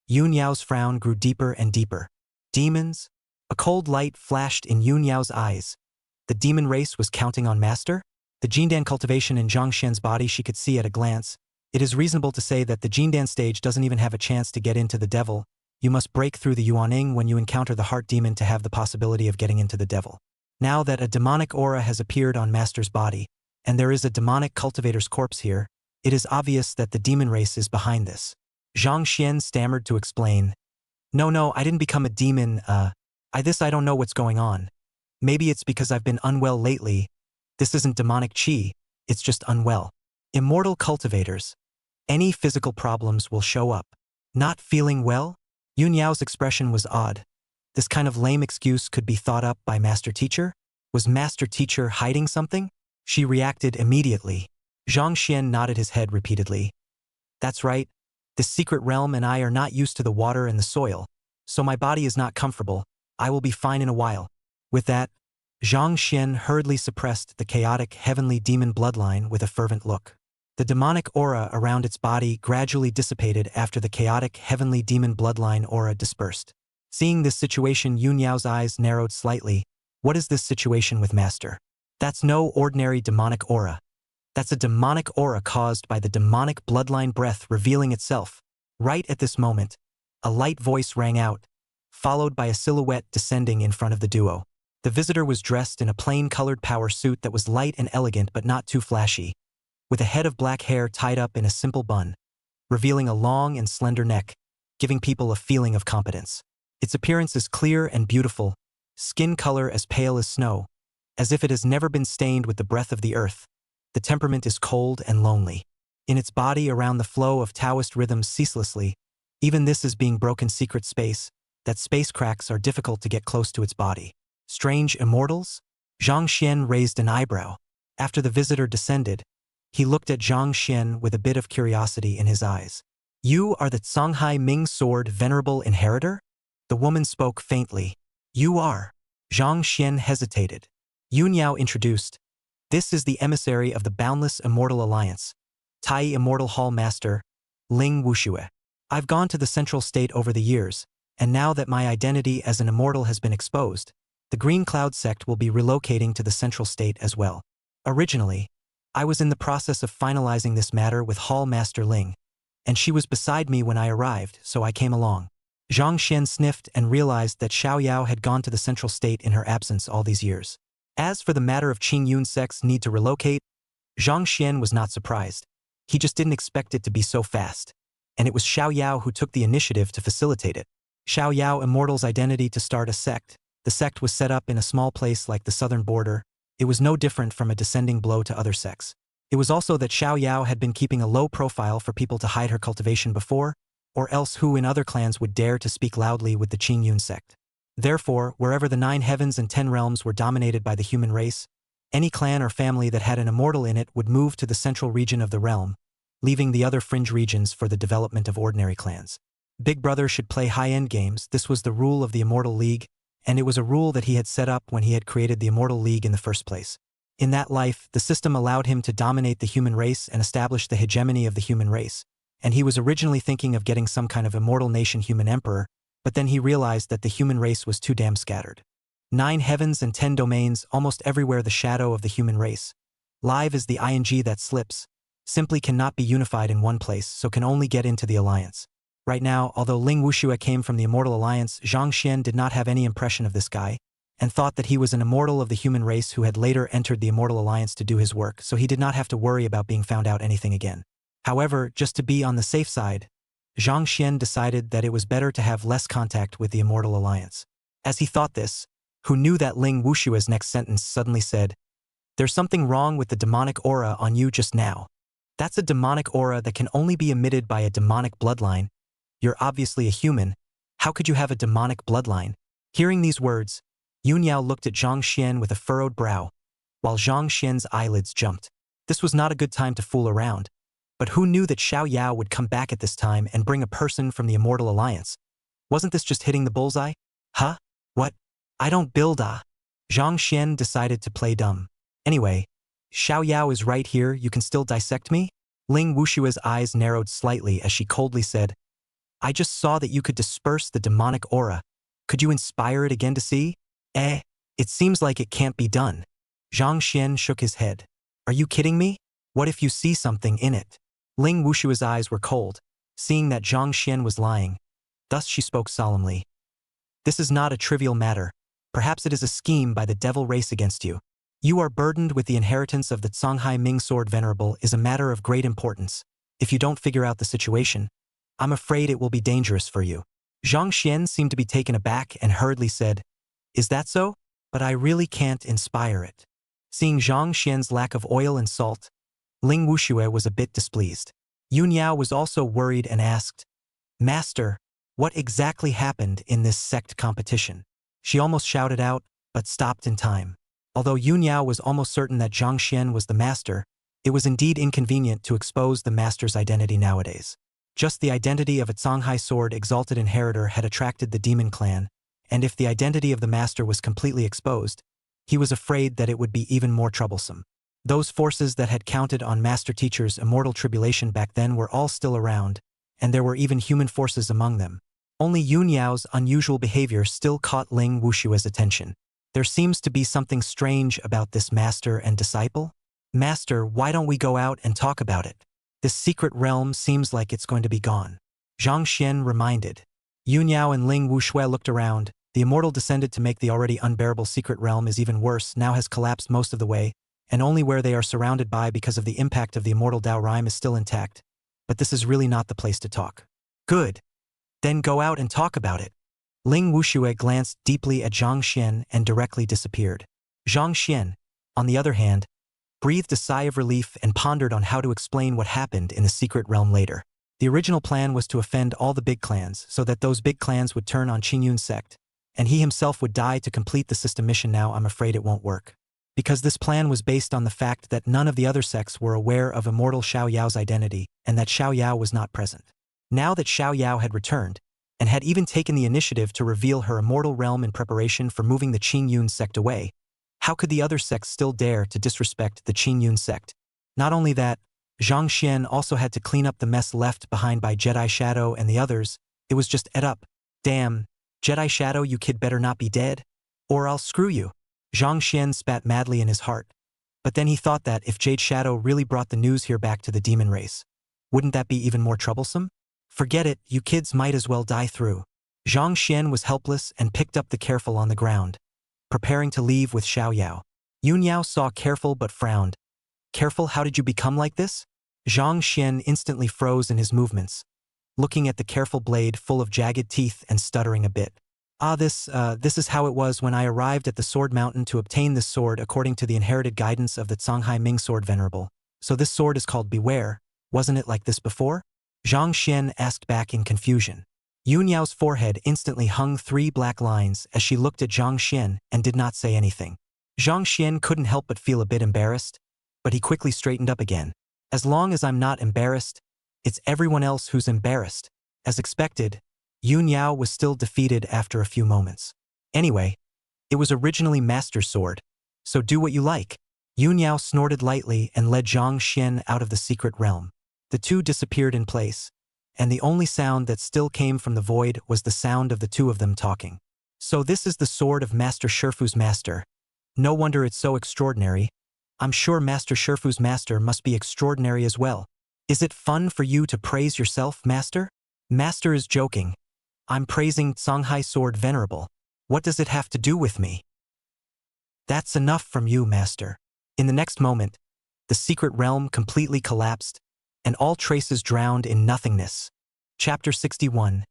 Speaker 2: Yun Yao's frown grew deeper and deeper. Demons? A cold light flashed in Yun Yao's eyes. The demon race was counting on Master? The Jindan cultivation in Zhang Xian's body she could see at a glance. It is reasonable to say that the Jindan stage doesn't even have a chance to get into the devil. You must break through the Yuaning when you encounter the heart demon to have the possibility of getting into the devil. Now that a demonic aura has appeared on Master's body, and there is a demonic cultivator's corpse here, it is obvious that the demon race is behind this. Zhang Xian stammered to explain. No, I didn't become a demon, I don't know what's going on. Maybe it's because I've been unwell lately. This isn't demonic chi, it's just unwell. Immortal cultivators. Any physical problems will show up. Not feeling well? Yun Yao's expression was odd. This kind of lame excuse could be thought up by Master Teacher? Was Master Teacher hiding something? She reacted immediately. Zhang Xian nodded his head repeatedly. That's right. This secret realm and I are not used to the water and the soil, so my body is not comfortable. I will be fine in a while. With that, Zhang Xian hurriedly suppressed the chaotic heavenly demon bloodline with a fervent look. The demonic aura around its body gradually dissipated after the chaotic heavenly demon bloodline aura dispersed. Seeing this situation, Yun Yao's eyes narrowed slightly. What is this situation with Master? That's no ordinary demonic aura. That's a demonic aura caused by the demonic bloodline breath revealing itself. Right at this moment, a light voice rang out, followed by a silhouette descending in front of the duo. The visitor was dressed in a plain-colored power suit that was light and elegant but not too flashy, with a head of black hair tied up in a simple bun, revealing a long and slender neck, giving people a feeling of competence. Its appearance is clear and beautiful, skin color as pale as snow, as if it has never been stained with the breath of the earth. The temperament is cold and lonely. In its body around the flow of Taoist rhythms ceaselessly, even this is being broken secret space, that space cracks are difficult to get close to its body. Strange immortals? Zhang Xian raised an eyebrow. After the visitor descended, he looked at Zhang Xian with a bit of curiosity in his eyes. You are the Songhai Ming Sword Venerable Inheritor? The woman spoke faintly. You are. Zhang Xian hesitated. Yun Yao introduced. This is the emissary of the Boundless Immortal Alliance, Tai Immortal Hall Master, Ling Wuxue. I've gone to the Central State over the years, and now that my identity as an immortal has been exposed, the Green Cloud sect will be relocating to the Central State as well. Originally, I was in the process of finalizing this matter with Hall Master Ling, and she was beside me when I arrived, so I came along. Zhang Xian sniffed and realized that Xiao Yao had gone to the Central State in her absence all these years. As for the matter of Qing Yun's sect's need to relocate, Zhang Xian was not surprised. He just didn't expect it to be so fast. And it was Xiao Yao who took the initiative to facilitate it. Xiao Yao Immortal's identity to start a sect. The sect was set up in a small place like the southern border. It was no different from a descending blow to other sects. It was also that Xiao Yao had been keeping a low profile for people to hide her cultivation before, or else who in other clans would dare to speak loudly with the Qing Yun sect. Therefore, wherever the 9 heavens and 10 realms were dominated by the human race, any clan or family that had an immortal in it would move to the central region of the realm, leaving the other fringe regions for the development of ordinary clans. Big Brother should play high-end games. This was the rule of the Immortal League, and it was a rule that he had set up when he had created the Immortal League in the first place. In that life, the system allowed him to dominate the human race and establish the hegemony of the human race, and he was originally thinking of getting some kind of immortal nation human emperor, but then he realized that the human race was too damn scattered. 9 heavens and 10 domains, almost everywhere the shadow of the human race. Live is the ing that slips, simply cannot be unified in one place, so can only get into the alliance. Right now, although Ling Wuxue came from the Immortal Alliance, Zhang Xian did not have any impression of this guy, and thought that he was an immortal of the human race who had later entered the Immortal Alliance to do his work, so he did not have to worry about being found out anything again. However, just to be on the safe side, Zhang Xian decided that it was better to have less contact with the Immortal Alliance. As he thought this, who knew that Ling Wushue's next sentence suddenly said, "There's something wrong with the demonic aura on you just now. That's a demonic aura that can only be emitted by a demonic bloodline. You're obviously a human. How could you have a demonic bloodline?" Hearing these words, Yun Yao looked at Zhang Xian with a furrowed brow, while Zhang Xian's eyelids jumped. This was not a good time to fool around. But who knew that Xiao Yao would come back at this time and bring a person from the Immortal Alliance? Wasn't this just hitting the bullseye? Huh? What? I don't build ah. Zhang Xian decided to play dumb. Anyway, Xiao Yao is right here, you can still dissect me? Ling Wushue's eyes narrowed slightly as she coldly said, "I just saw that you could disperse the demonic aura. Could you inspire it again to see?" It seems like it can't be done. Zhang Xian shook his head. "Are you kidding me? What if you see something in it?" Ling Wushue's eyes were cold, seeing that Zhang Xian was lying. Thus she spoke solemnly. "This is not a trivial matter. Perhaps it is a scheme by the devil race against you. You are burdened with the inheritance of the Songhai Ming Sword Venerable is a matter of great importance. If you don't figure out the situation, I'm afraid it will be dangerous for you." Zhang Xian seemed to be taken aback and hurriedly said, "Is that so? But I really can't inspire it." Seeing Zhang Xian's lack of oil and salt, Ling Wuxue was a bit displeased. Yun Yao was also worried and asked, "Master, what exactly happened in this sect competition?" She almost shouted out, but stopped in time. Although Yun Yao was almost certain that Zhang Xian was the master, it was indeed inconvenient to expose the master's identity nowadays. Just the identity of a Songhai Sword Exalted Inheritor had attracted the demon clan, and if the identity of the master was completely exposed, he was afraid that it would be even more troublesome. Those forces that had counted on Master Teacher's immortal tribulation back then were all still around, and there were even human forces among them. Only Yun Yao's unusual behavior still caught Ling Wushue's attention. There seems to be something strange about this master and disciple. "Master, why don't we go out and talk about it? This secret realm seems like it's going to be gone." Zhang Xian reminded. Yun Yao and Ling Wuxue looked around. The immortal descended to make the already unbearable secret realm is even worse, now has collapsed most of the way, and only where they are surrounded by because of the impact of the immortal Dao Rime is still intact. But this is really not the place to talk. "Good. Then go out and talk about it." Ling Wuxue glanced deeply at Zhang Xian and directly disappeared. Zhang Xian, on the other hand, breathed a sigh of relief and pondered on how to explain what happened in the secret realm later. The original plan was to offend all the big clans so that those big clans would turn on Qing Yun's sect, and he himself would die to complete the system mission. Now I'm afraid it won't work. Because this plan was based on the fact that none of the other sects were aware of immortal Xiao Yao's identity and that Xiao Yao was not present. Now that Xiao Yao had returned, and had even taken the initiative to reveal her immortal realm in preparation for moving the Qing Yun sect away, How could the other sects still dare to disrespect the Qingyun sect? Not only that, Zhang Xian also had to clean up the mess left behind by Jedi Shadow and the others. It was just ed up. Damn, Jedi Shadow, you kid better not be dead, or I'll screw you. Zhang Xian spat madly in his heart. But then he thought that if Jade Shadow really brought the news here back to the demon race, wouldn't that be even more troublesome? Forget it, you kids might as well die through. Zhang Xian was helpless and picked up the Careful on the ground, preparing to leave with Xiao Yao. Yun Yao saw Careful but frowned. Careful, how did you become like this? Zhang Xian instantly froze in his movements, looking at the Careful blade full of jagged teeth and stuttering a bit. This is how it was when I arrived at the Sword Mountain to obtain this sword according to the inherited guidance of the Songhai Ming Sword Venerable. So this sword is called Beware, wasn't it like this before? Zhang Xian asked back in confusion. Yun Yao's forehead instantly hung 3 black lines as she looked at Zhang Xian and did not say anything. Zhang Xian couldn't help but feel a bit embarrassed, but he quickly straightened up again. As long as I'm not embarrassed, it's everyone else who's embarrassed. As expected, Yun Yao was still defeated after a few moments. Anyway, it was originally Master's sword, so do what you like. Yun Yao snorted lightly and led Zhang Xian out of the secret realm. The two disappeared in place, and the only sound that still came from the void was the sound of the two of them talking. So this is the sword of Master Shifu's master. No wonder it's so extraordinary. I'm sure Master Shifu's master must be extraordinary as well. Is it fun for you to praise yourself, Master? Master is joking. I'm praising Songhai Sword Venerable. What does it have to do with me? That's enough from you, Master. In the next moment, the secret realm completely collapsed, and all traces drowned in nothingness. Chapter 61.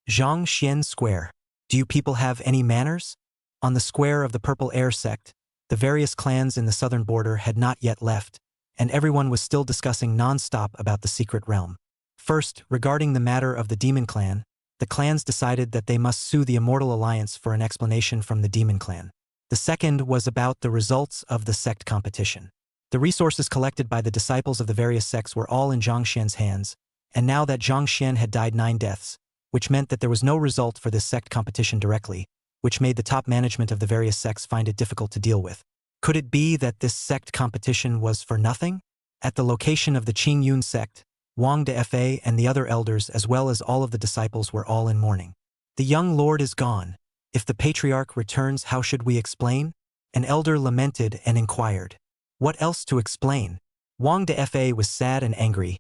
Speaker 2: Zhang Xian Square. Do you people have any manners? On the square of the Purple Air sect, the various clans in the southern border had not yet left, and everyone was still discussing non-stop about the secret realm. First, regarding the matter of the Demon Clan, the clans decided that they must sue the Immortal Alliance for an explanation from the Demon Clan. The second was about the results of the sect competition. The resources collected by the disciples of the various sects were all in Zhang Xian's hands, and now that Zhang Xian had died 9 deaths, which meant that there was no result for this sect competition directly, which made the top management of the various sects find it difficult to deal with. Could it be that this sect competition was for nothing? At the location of the Qingyun sect, Wang De and the other elders as well as all of the disciples were all in mourning. The young lord is gone. If the patriarch returns, how should we explain? An elder lamented and inquired. What else to explain? Wang De was sad and angry.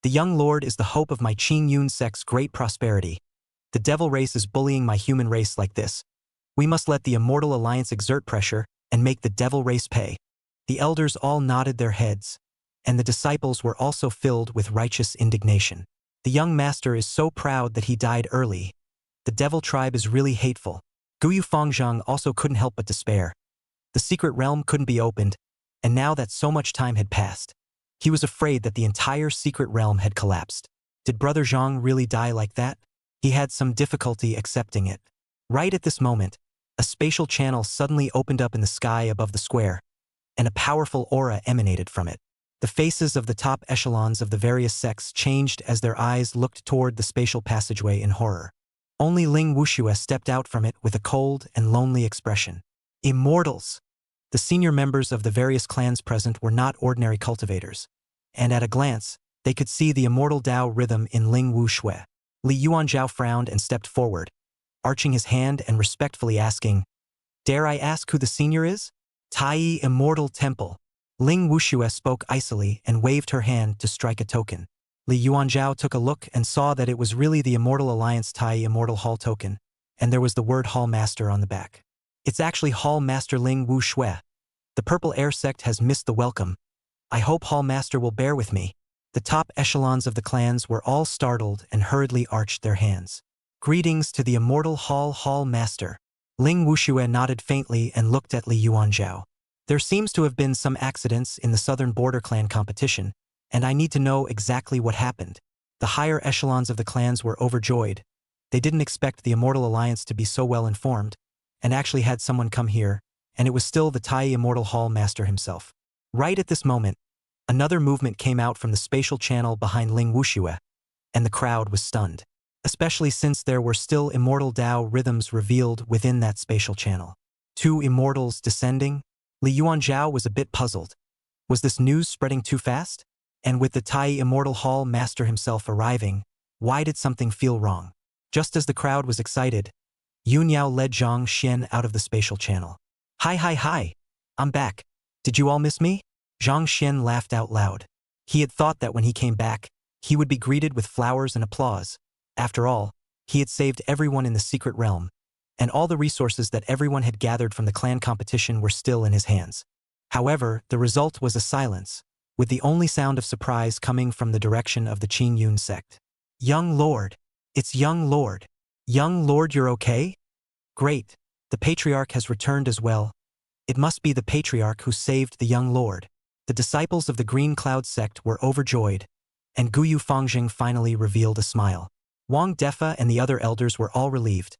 Speaker 2: The young lord is the hope of my Qingyun sect's great prosperity. The devil race is bullying my human race like this. We must let the Immortal Alliance exert pressure and make the devil race pay. The elders all nodded their heads, and the disciples were also filled with righteous indignation. The young master is so proud that he died early. The devil tribe is really hateful. Guyu Fangzhang also couldn't help but despair. The secret realm couldn't be opened, and now that so much time had passed, he was afraid that the entire secret realm had collapsed. Did Brother Zhang really die like that? He had some difficulty accepting it. Right at this moment, a spatial channel suddenly opened up in the sky above the square, and a powerful aura emanated from it. The faces of the top echelons of the various sects changed as their eyes looked toward the spatial passageway in horror. Only Ling Wuxue stepped out from it with a cold and lonely expression. Immortals! The senior members of the various clans present were not ordinary cultivators, and at a glance, they could see the immortal Tao rhythm in Ling Wuxue. Li Yuanzhao frowned and stepped forward, arching his hand and respectfully asking, "Dare I ask who the senior is?" Tai Immortal Temple. Ling Wuxue spoke icily and waved her hand to strike a token. Li Yuanzhao took a look and saw that it was really the Immortal Alliance Tai Immortal Hall token, and there was the word Hall Master on the back. It's actually Hall Master Ling Wuxue. The Purple Air sect has missed the welcome. I hope Hall Master will bear with me. The top echelons of the clans were all startled and hurriedly arched their hands. Greetings to the Immortal Hall Master. Ling Wuxue nodded faintly and looked at Li Yuanzhao. There seems to have been some accidents in the Southern Border Clan competition, and I need to know exactly what happened. The higher echelons of the clans were overjoyed. They didn't expect the Immortal Alliance to be so well informed, and actually had someone come here, and it was still the Tai Immortal Hall Master himself. Right at this moment, another movement came out from the spatial channel behind Ling Wuxue, and the crowd was stunned, especially since there were still immortal Tao rhythms revealed within that spatial channel. 2 immortals descending? Li Yuanzhao was a bit puzzled. Was this news spreading too fast? And with the Tai Immortal Hall master himself arriving, why did something feel wrong? Just as the crowd was excited, Yun Yao led Zhang Xian out of the spatial channel. Hi, I'm back. Did you all miss me? Zhang Xian laughed out loud. He had thought that when he came back, he would be greeted with flowers and applause. After all, he had saved everyone in the secret realm, and all the resources that everyone had gathered from the clan competition were still in his hands. However, the result was a silence, with the only sound of surprise coming from the direction of the Qing Yun sect. Young Lord. It's Young Lord. Young Lord, you're okay? Great. The Patriarch has returned as well. It must be the Patriarch who saved the Young Lord. The disciples of the Green Cloud sect were overjoyed, and Guyu Fangjing finally revealed a smile. Wang Defa and the other elders were all relieved,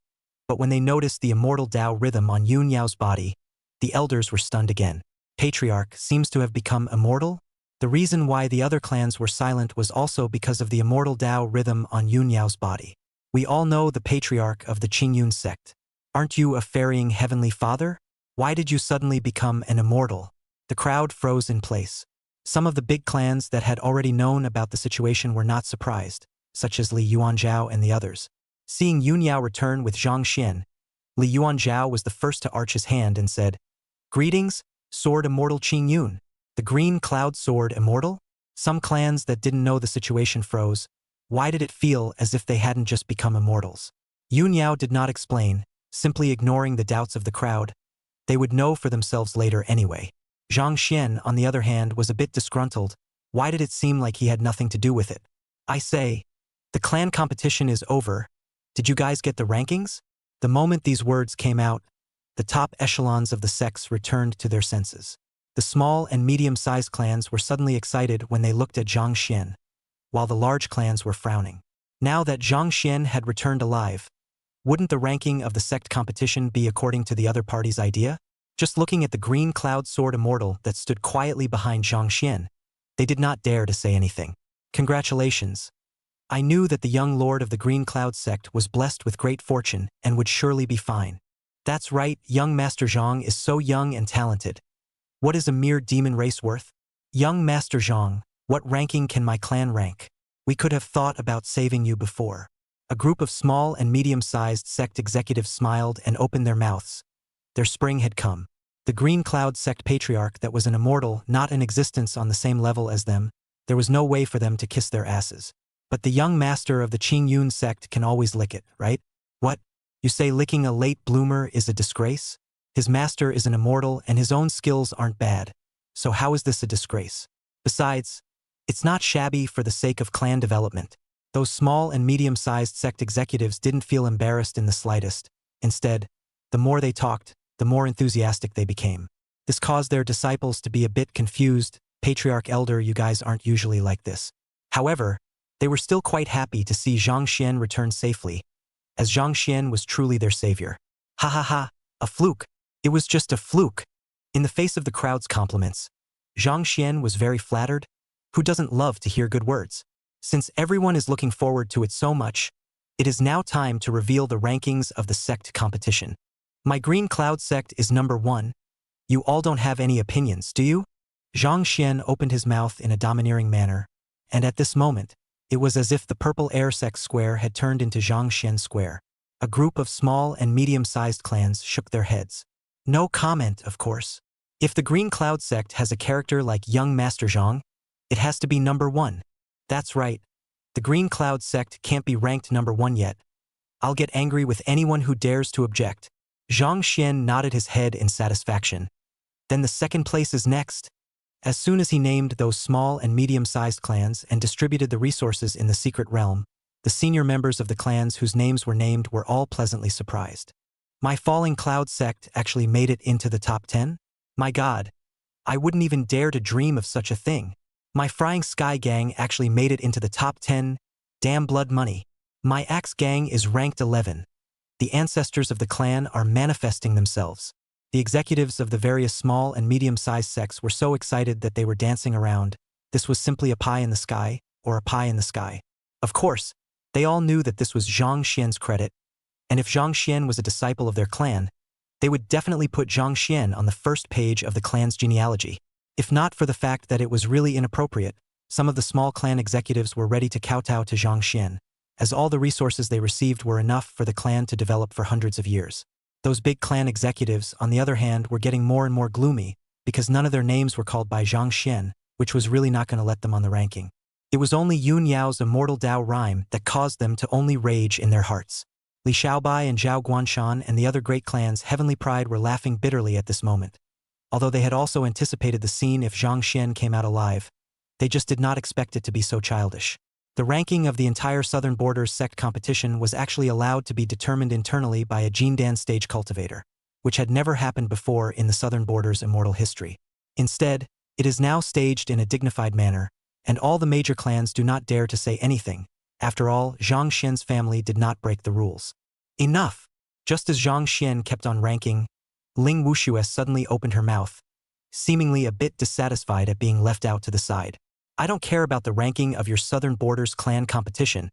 Speaker 2: but when they noticed the immortal Tao rhythm on Yun Yao's body, the elders were stunned again. Patriarch seems to have become immortal? The reason why the other clans were silent was also because of the immortal Tao rhythm on Yun Yao's body. We all know the Patriarch of the Qingyun sect. Aren't you a ferrying heavenly father? Why did you suddenly become an immortal? The crowd froze in place. Some of the big clans that had already known about the situation were not surprised, such as Li Yuanzhao and the others. Seeing Yun Yao return with Zhang Xian, Li Yuanzhao was the first to arch his hand and said, "Greetings, Sword Immortal Qing Yun. The Green Cloud Sword Immortal?" Some clans that didn't know the situation froze. Why did it feel as if they hadn't just become immortals? Yun Yao did not explain, simply ignoring the doubts of the crowd. They would know for themselves later anyway. Zhang Xian, on the other hand, was a bit disgruntled. Why did it seem like he had nothing to do with it? I say, the clan competition is over. Did you guys get the rankings? The moment these words came out, the top echelons of the sects returned to their senses. The small and medium-sized clans were suddenly excited when they looked at Zhang Xian, while the large clans were frowning. Now that Zhang Xian had returned alive, wouldn't the ranking of the sect competition be according to the other party's idea? Just looking at the Green Cloud Sword Immortal that stood quietly behind Zhang Xian, they did not dare to say anything. Congratulations. I knew that the young lord of the Green Cloud sect was blessed with great fortune and would surely be fine. That's right, young Master Zhang is so young and talented. What is a mere demon race worth? Young Master Zhang, what ranking can my clan rank? We could have thought about saving you before. A group of small and medium-sized sect executives smiled and opened their mouths. Their spring had come. The Green Cloud sect patriarch that was an immortal, not in existence on the same level as them, there was no way for them to kiss their asses. But the young master of the Qing Yun sect can always lick it, right? What? You say licking a late bloomer is a disgrace? His master is an immortal and his own skills aren't bad. So how is this a disgrace? Besides, it's not shabby for the sake of clan development. Those small and medium-sized sect executives didn't feel embarrassed in the slightest. Instead, the more they talked, the more enthusiastic they became. This caused their disciples to be a bit confused. Patriarch Elder, you guys aren't usually like this. However, they were still quite happy to see Zhang Xian return safely, as Zhang Xian was truly their savior. Ha ha ha, a fluke. It was just a fluke. In the face of the crowd's compliments, Zhang Xian was very flattered. Who doesn't love to hear good words? Since everyone is looking forward to it so much, it is now time to reveal the rankings of the sect competition. My Green Cloud sect is number 1. You all don't have any opinions, do you? Zhang Xian opened his mouth in a domineering manner, and at this moment, it was as if the purple air sect square had turned into Zhang Xian square. A group of small and medium-sized clans shook their heads. No comment, of course. If the Green Cloud sect has a character like young Master Zhang, it has to be number 1. That's right. The Green Cloud sect can't be ranked number 1 yet. I'll get angry with anyone who dares to object. Zhang Xian nodded his head in satisfaction. Then the second place is next. As soon as he named those small and medium-sized clans and distributed the resources in the secret realm, the senior members of the clans whose names were named were all pleasantly surprised. My Falling Cloud sect actually made it into the top 10? My God, I wouldn't even dare to dream of such a thing. My Frying Sky gang actually made it into the top 10. Damn blood money. My Axe gang is ranked 11. The ancestors of the clan are manifesting themselves. The executives of the various small and medium-sized sects were so excited that they were dancing around. This was simply a pie in the sky, or a pie in the sky. Of course, they all knew that this was Zhang Xian's credit, and if Zhang Xian was a disciple of their clan, they would definitely put Zhang Xian on the first page of the clan's genealogy. If not for the fact that it was really inappropriate, some of the small clan executives were ready to kowtow to Zhang Xian, as all the resources they received were enough for the clan to develop for hundreds of years. Those big clan executives, on the other hand, were getting more and more gloomy because none of their names were called by Zhang Xian, which was really not going to let them on the ranking. It was only Yun Yao's immortal Dao rhyme that caused them to only rage in their hearts. Li Xiaobai and Zhao Guanshan and the other great clans' heavenly pride were laughing bitterly at this moment. Although they had also anticipated the scene if Zhang Xian came out alive, they just did not expect it to be so childish. The ranking of the entire Southern Borders sect competition was actually allowed to be determined internally by a Jindan stage cultivator, which had never happened before in the Southern Borders' immortal history. Instead, it is now staged in a dignified manner, and all the major clans do not dare to say anything. After all, Zhang Xian's family did not break the rules. Enough! Just as Zhang Xian kept on ranking, Ling Wuxue suddenly opened her mouth, seemingly a bit dissatisfied at being left out to the side. I don't care about the ranking of your Southern Borders clan competition.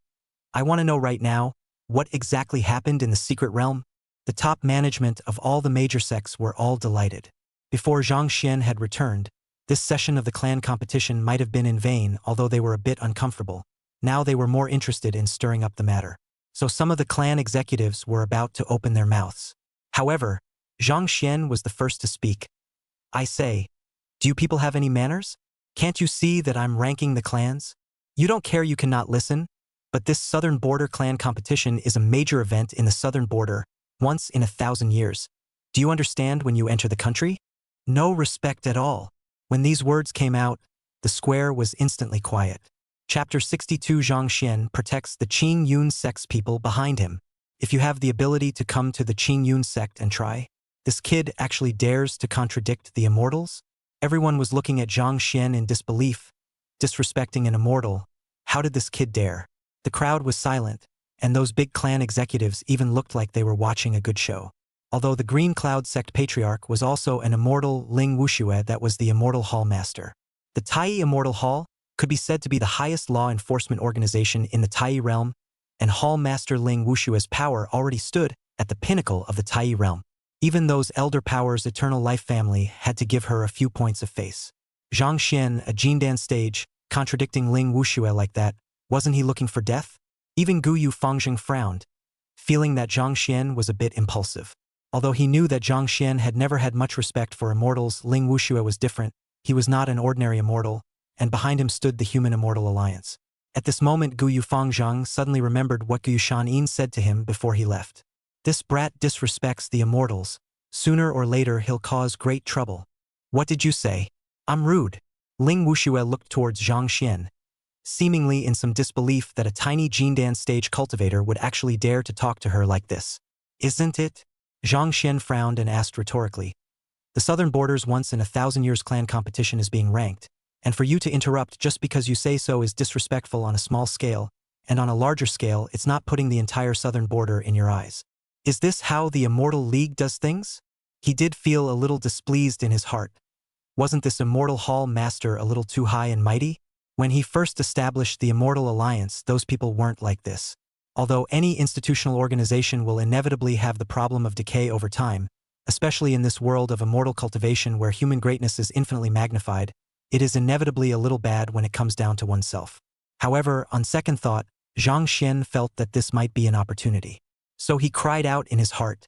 Speaker 2: I want to know right now, what exactly happened in the secret realm? The top management of all the major sects were all delighted. Before Zhang Xian had returned, this session of the clan competition might have been in vain, although they were a bit uncomfortable. Now they were more interested in stirring up the matter. So some of the clan executives were about to open their mouths. However, Zhang Xian was the first to speak. I say, do you people have any manners? Can't you see that I'm ranking the clans? You don't care, you cannot listen, but this Southern Border clan competition is a major event in the Southern Border, once in 1,000 years. Do you understand when you enter the country? No respect at all. When these words came out, the square was instantly quiet. Chapter 62 Zhang Xian protects the Qing Yun sect's people behind him. If you have the ability to come to the Qing Yun sect and try, this kid actually dares to contradict the immortals? Everyone was looking at Zhang Xian in disbelief, disrespecting an immortal. How did this kid dare? The crowd was silent, and those big clan executives even looked like they were watching a good show. Although the Green Cloud sect patriarch was also an immortal Ling Wuxue that was the immortal hall master. The Tai Immortal Hall could be said to be the highest law enforcement organization in the Tai realm, and Hall Master Ling Wushue's power already stood at the pinnacle of the Tai realm. Even those Elder Power's Eternal Life family had to give her a few points of face. Zhang Xian, a Jindan stage, contradicting Ling Wuxue like that, wasn't he looking for death? Even Guyu Fangzheng frowned, feeling that Zhang Xian was a bit impulsive. Although he knew that Zhang Xian had never had much respect for immortals, Ling Wuxue was different. He was not an ordinary immortal, and behind him stood the Human Immortal Alliance. At this moment, Guyu Fangzheng suddenly remembered what Guyu Shanyin said to him before he left. This brat disrespects the immortals. Sooner or later he'll cause great trouble. What did you say? I'm rude. Ling Wuxue looked towards Zhang Xian, seemingly in some disbelief that a tiny Jindan stage cultivator would actually dare to talk to her like this. Isn't it? Zhang Xian frowned and asked rhetorically. The Southern Borders once in 1,000 years clan competition is being ranked, and for you to interrupt just because you say so is disrespectful on a small scale, and on a larger scale it's not putting the entire Southern Border in your eyes. Is this how the Immortal League does things? He did feel a little displeased in his heart. Wasn't this Immortal Hall Master a little too high and mighty? When he first established the Immortal Alliance, those people weren't like this. Although any institutional organization will inevitably have the problem of decay over time, especially in this world of immortal cultivation where human greatness is infinitely magnified, it is inevitably a little bad when it comes down to oneself. However, on second thought, Zhang Xian felt that this might be an opportunity. So he cried out in his heart,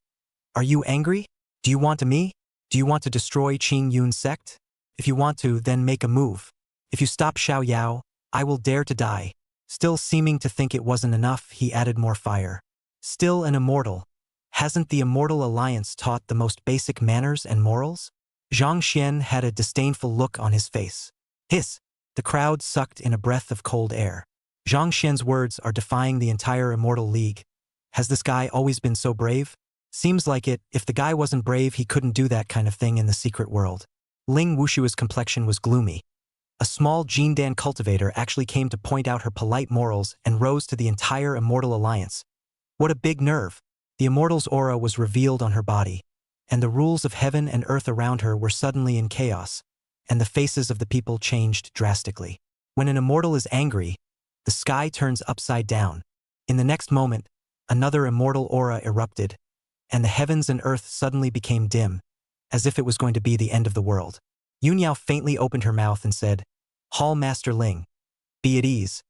Speaker 2: "Are you angry? Do you want me? Do you want to destroy Qing Yun sect? If you want to, then make a move. If you stop Xiao Yao, I will dare to die." Still seeming to think it wasn't enough, he added more fire. Still an immortal. Hasn't the Immortal Alliance taught the most basic manners and morals? Zhang Xian had a disdainful look on his face. Hiss! The crowd sucked in a breath of cold air. Zhang Xian's words are defying the entire Immortal League. Has this guy always been so brave? Seems like it. If the guy wasn't brave, he couldn't do that kind of thing in the secret world. Ling Wushue's complexion was gloomy. A small Jindan cultivator actually came to point out her polite morals and rose to the entire Immortal Alliance. What a big nerve! The Immortal's aura was revealed on her body, and the rules of heaven and earth around her were suddenly in chaos, and the faces of the people changed drastically. When an immortal is angry, the sky turns upside down. In the next moment, another immortal aura erupted, and the heavens and earth suddenly became dim, as if it was going to be the end of the world. Yunyao faintly opened her mouth and said, "Hall Master Ling, be at ease.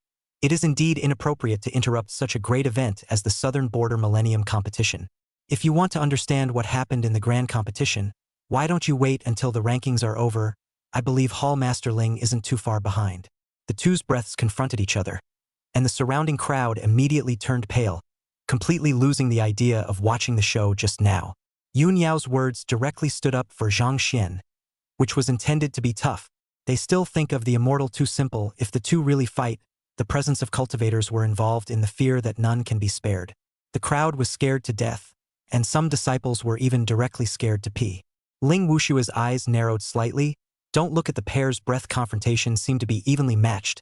Speaker 2: It is indeed inappropriate to interrupt such a great event as the Southern Border Millennium Competition. If you want to understand what happened in the grand competition, why don't you wait until the rankings are over? I believe Hall Master Ling isn't too far behind." The two's breaths confronted each other, and the surrounding crowd immediately turned pale, completely losing the idea of watching the show just now. Yun Yao's words directly stood up for Zhang Xian, which was intended to be tough. They still think of the immortal too simple. If the two really fight, the presence of cultivators were involved in the fear that none can be spared. The crowd was scared to death, and some disciples were even directly scared to pee. Ling Wushua's eyes narrowed slightly. Don't look at the pair's breath. Confrontation seemed to be evenly matched,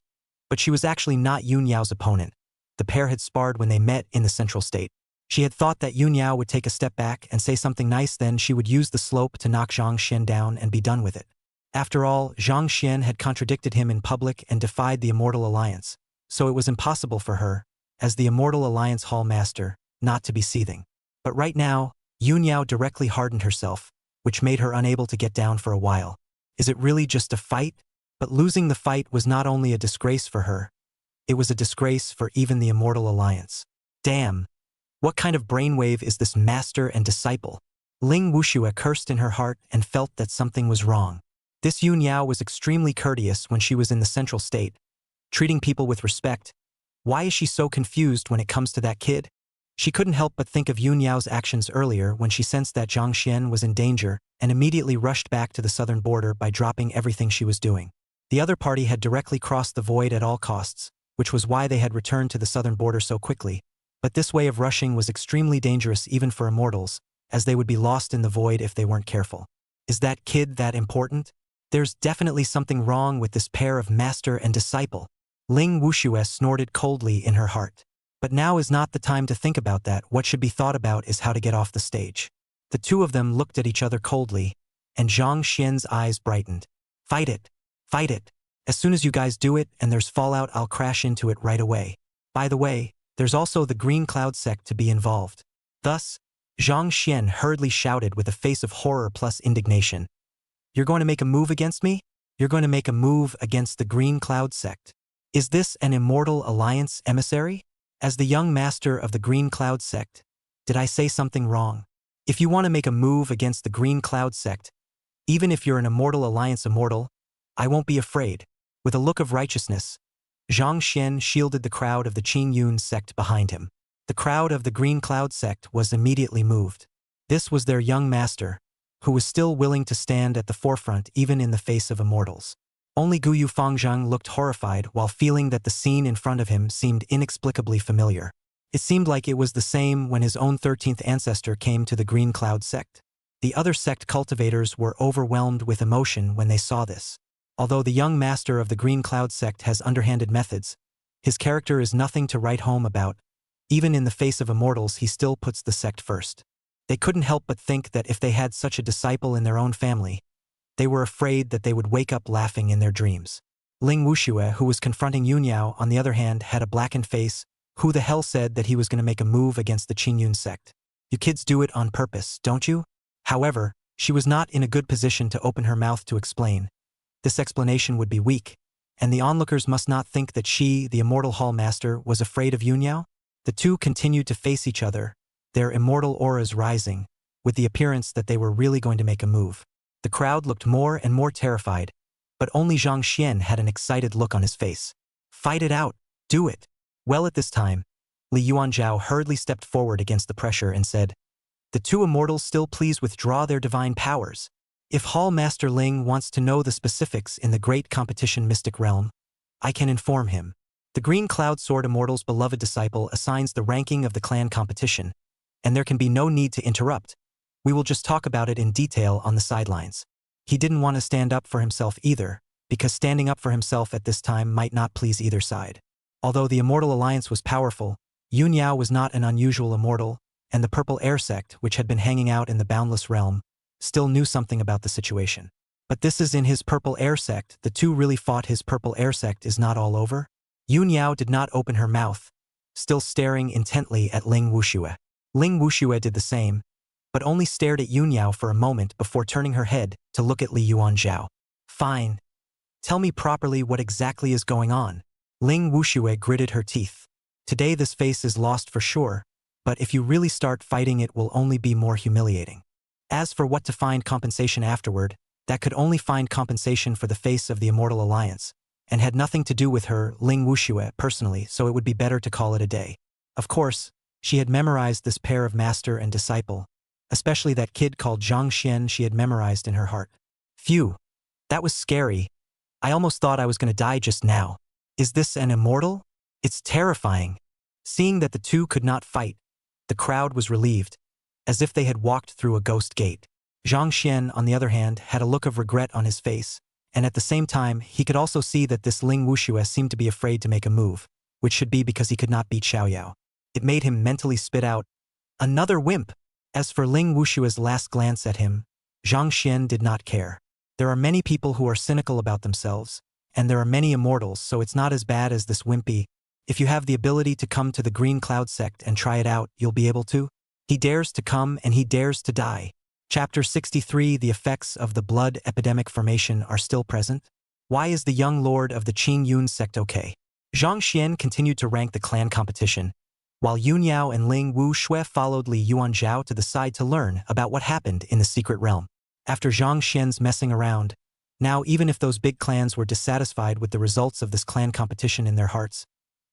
Speaker 2: but she was actually not Yun Yao's opponent. The pair had sparred when they met in the Central State. She had thought that Yun Yao would take a step back and say something nice, then she would use the slope to knock Zhang Xian down and be done with it. After all, Zhang Xian had contradicted him in public and defied the Immortal Alliance, so it was impossible for her, as the Immortal Alliance Hall Master, not to be seething. But right now, Yun Yao directly hardened herself, which made her unable to get down for a while. Is it really just a fight? But losing the fight was not only a disgrace for her, it was a disgrace for even the Immortal Alliance. Damn! What kind of brainwave is this master and disciple? Ling Wuxue cursed in her heart and felt that something was wrong. This Yun Yao was extremely courteous when she was in the Central State, treating people with respect. Why is she so confused when it comes to that kid? She couldn't help but think of Yun Yao's actions earlier when she sensed that Zhang Xian was in danger and immediately rushed back to the southern border by dropping everything she was doing. The other party had directly crossed the void at all costs, which was why they had returned to the southern border so quickly. But this way of rushing was extremely dangerous even for immortals, as they would be lost in the void if they weren't careful. Is that kid that important? There's definitely something wrong with this pair of master and disciple. Ling Wuxue snorted coldly in her heart. But now is not the time to think about that. What should be thought about is how to get off the stage. The two of them looked at each other coldly, and Zhang Xian's eyes brightened. Fight it! Fight it! As soon as you guys do it and there's fallout, I'll crash into it right away. By the way, there's also the Green Cloud sect to be involved. Thus, Zhang Xian hurriedly shouted with a face of horror plus indignation. You're going to make a move against me? You're going to make a move against the Green Cloud sect? Is this an Immortal Alliance emissary? As the young master of the Green Cloud sect, did I say something wrong? If you want to make a move against the Green Cloud sect, even if you're an Immortal Alliance immortal, I won't be afraid. With a look of righteousness, Zhang Xian shielded the crowd of the Qin Yun sect behind him. The crowd of the Green Cloud sect was immediately moved. This was their young master, who was still willing to stand at the forefront even in the face of immortals. Only Guyu Fangzheng looked horrified while feeling that the scene in front of him seemed inexplicably familiar. It seemed like it was the same when his own 13th ancestor came to the Green Cloud sect. The other sect cultivators were overwhelmed with emotion when they saw this. Although the young master of the Green Cloud sect has underhanded methods, his character is nothing to write home about. Even in the face of immortals, he still puts the sect first. They couldn't help but think that if they had such a disciple in their own family, they were afraid that they would wake up laughing in their dreams. Ling Wuxue, who was confronting Yun Yao, on the other hand, had a blackened face. Who the hell said that he was going to make a move against the Qin Yun sect? You kids do it on purpose, don't you? However, she was not in a good position to open her mouth to explain. This explanation would be weak, and the onlookers must not think that she, the immortal hall master, was afraid of Yun Yao. The two continued to face each other, their immortal auras rising, with the appearance that they were really going to make a move. The crowd looked more and more terrified, but only Zhang Xian had an excited look on his face. Fight it out! Do it! Well, at this time, Li Yuanzhao hurriedly stepped forward against the pressure and said, "The two immortals still please withdraw their divine powers. If Hall Master Ling wants to know the specifics in the great competition mystic realm, I can inform him. The Green Cloud Sword Immortal's beloved disciple assigns the ranking of the clan competition, and there can be no need to interrupt. We will just talk about it in detail on the sidelines." He didn't want to stand up for himself either, because standing up for himself at this time might not please either side. Although the Immortal Alliance was powerful, Yun Yao was not an unusual immortal, and the Purple Air sect, which had been hanging out in the Boundless Realm, still knew something about the situation. But this is in his Purple Air sect. The two really fought. His Purple Air sect is not all over? Yun Yao did not open her mouth, still staring intently at Ling Wuxue. Ling Wuxue did the same, but only stared at Yunyao for a moment before turning her head to look at Li Yuanzhao. Fine. Tell me properly what exactly is going on. Ling Wuxue gritted her teeth. Today this face is lost for sure, but if you really start fighting it will only be more humiliating. As for what to find compensation afterward, that could only find compensation for the face of the Immortal Alliance, and had nothing to do with her, Ling Wuxue, personally, so it would be better to call it a day. Of course, she had memorized this pair of master and disciple, especially that kid called Zhang Xian she had memorized in her heart. Phew, that was scary. I almost thought I was going to die just now. Is this an immortal? It's terrifying. Seeing that the two could not fight, the crowd was relieved, as if they had walked through a ghost gate. Zhang Xian, on the other hand, had a look of regret on his face, and at the same time, he could also see that this Ling Wuxue seemed to be afraid to make a move, which should be because he could not beat Xiaoyao. It made him mentally spit out, "Another wimp!" As for Ling Wushue's last glance at him, Zhang Xian did not care. There are many people who are cynical about themselves, and there are many immortals, so it's not as bad as this wimpy. If you have the ability to come to the Green Cloud sect and try it out, you'll be able to. He dares to come and he dares to die. Chapter 63. The effects of the blood epidemic formation are still present. Why is the young lord of the Qing Yun sect okay? Zhang Xian continued to rank the clan competition, while Yun Yao and Ling Wuxue followed Li Yuanzhao to the side to learn about what happened in the secret realm. After Zhang Xian's messing around, now even if those big clans were dissatisfied with the results of this clan competition in their hearts,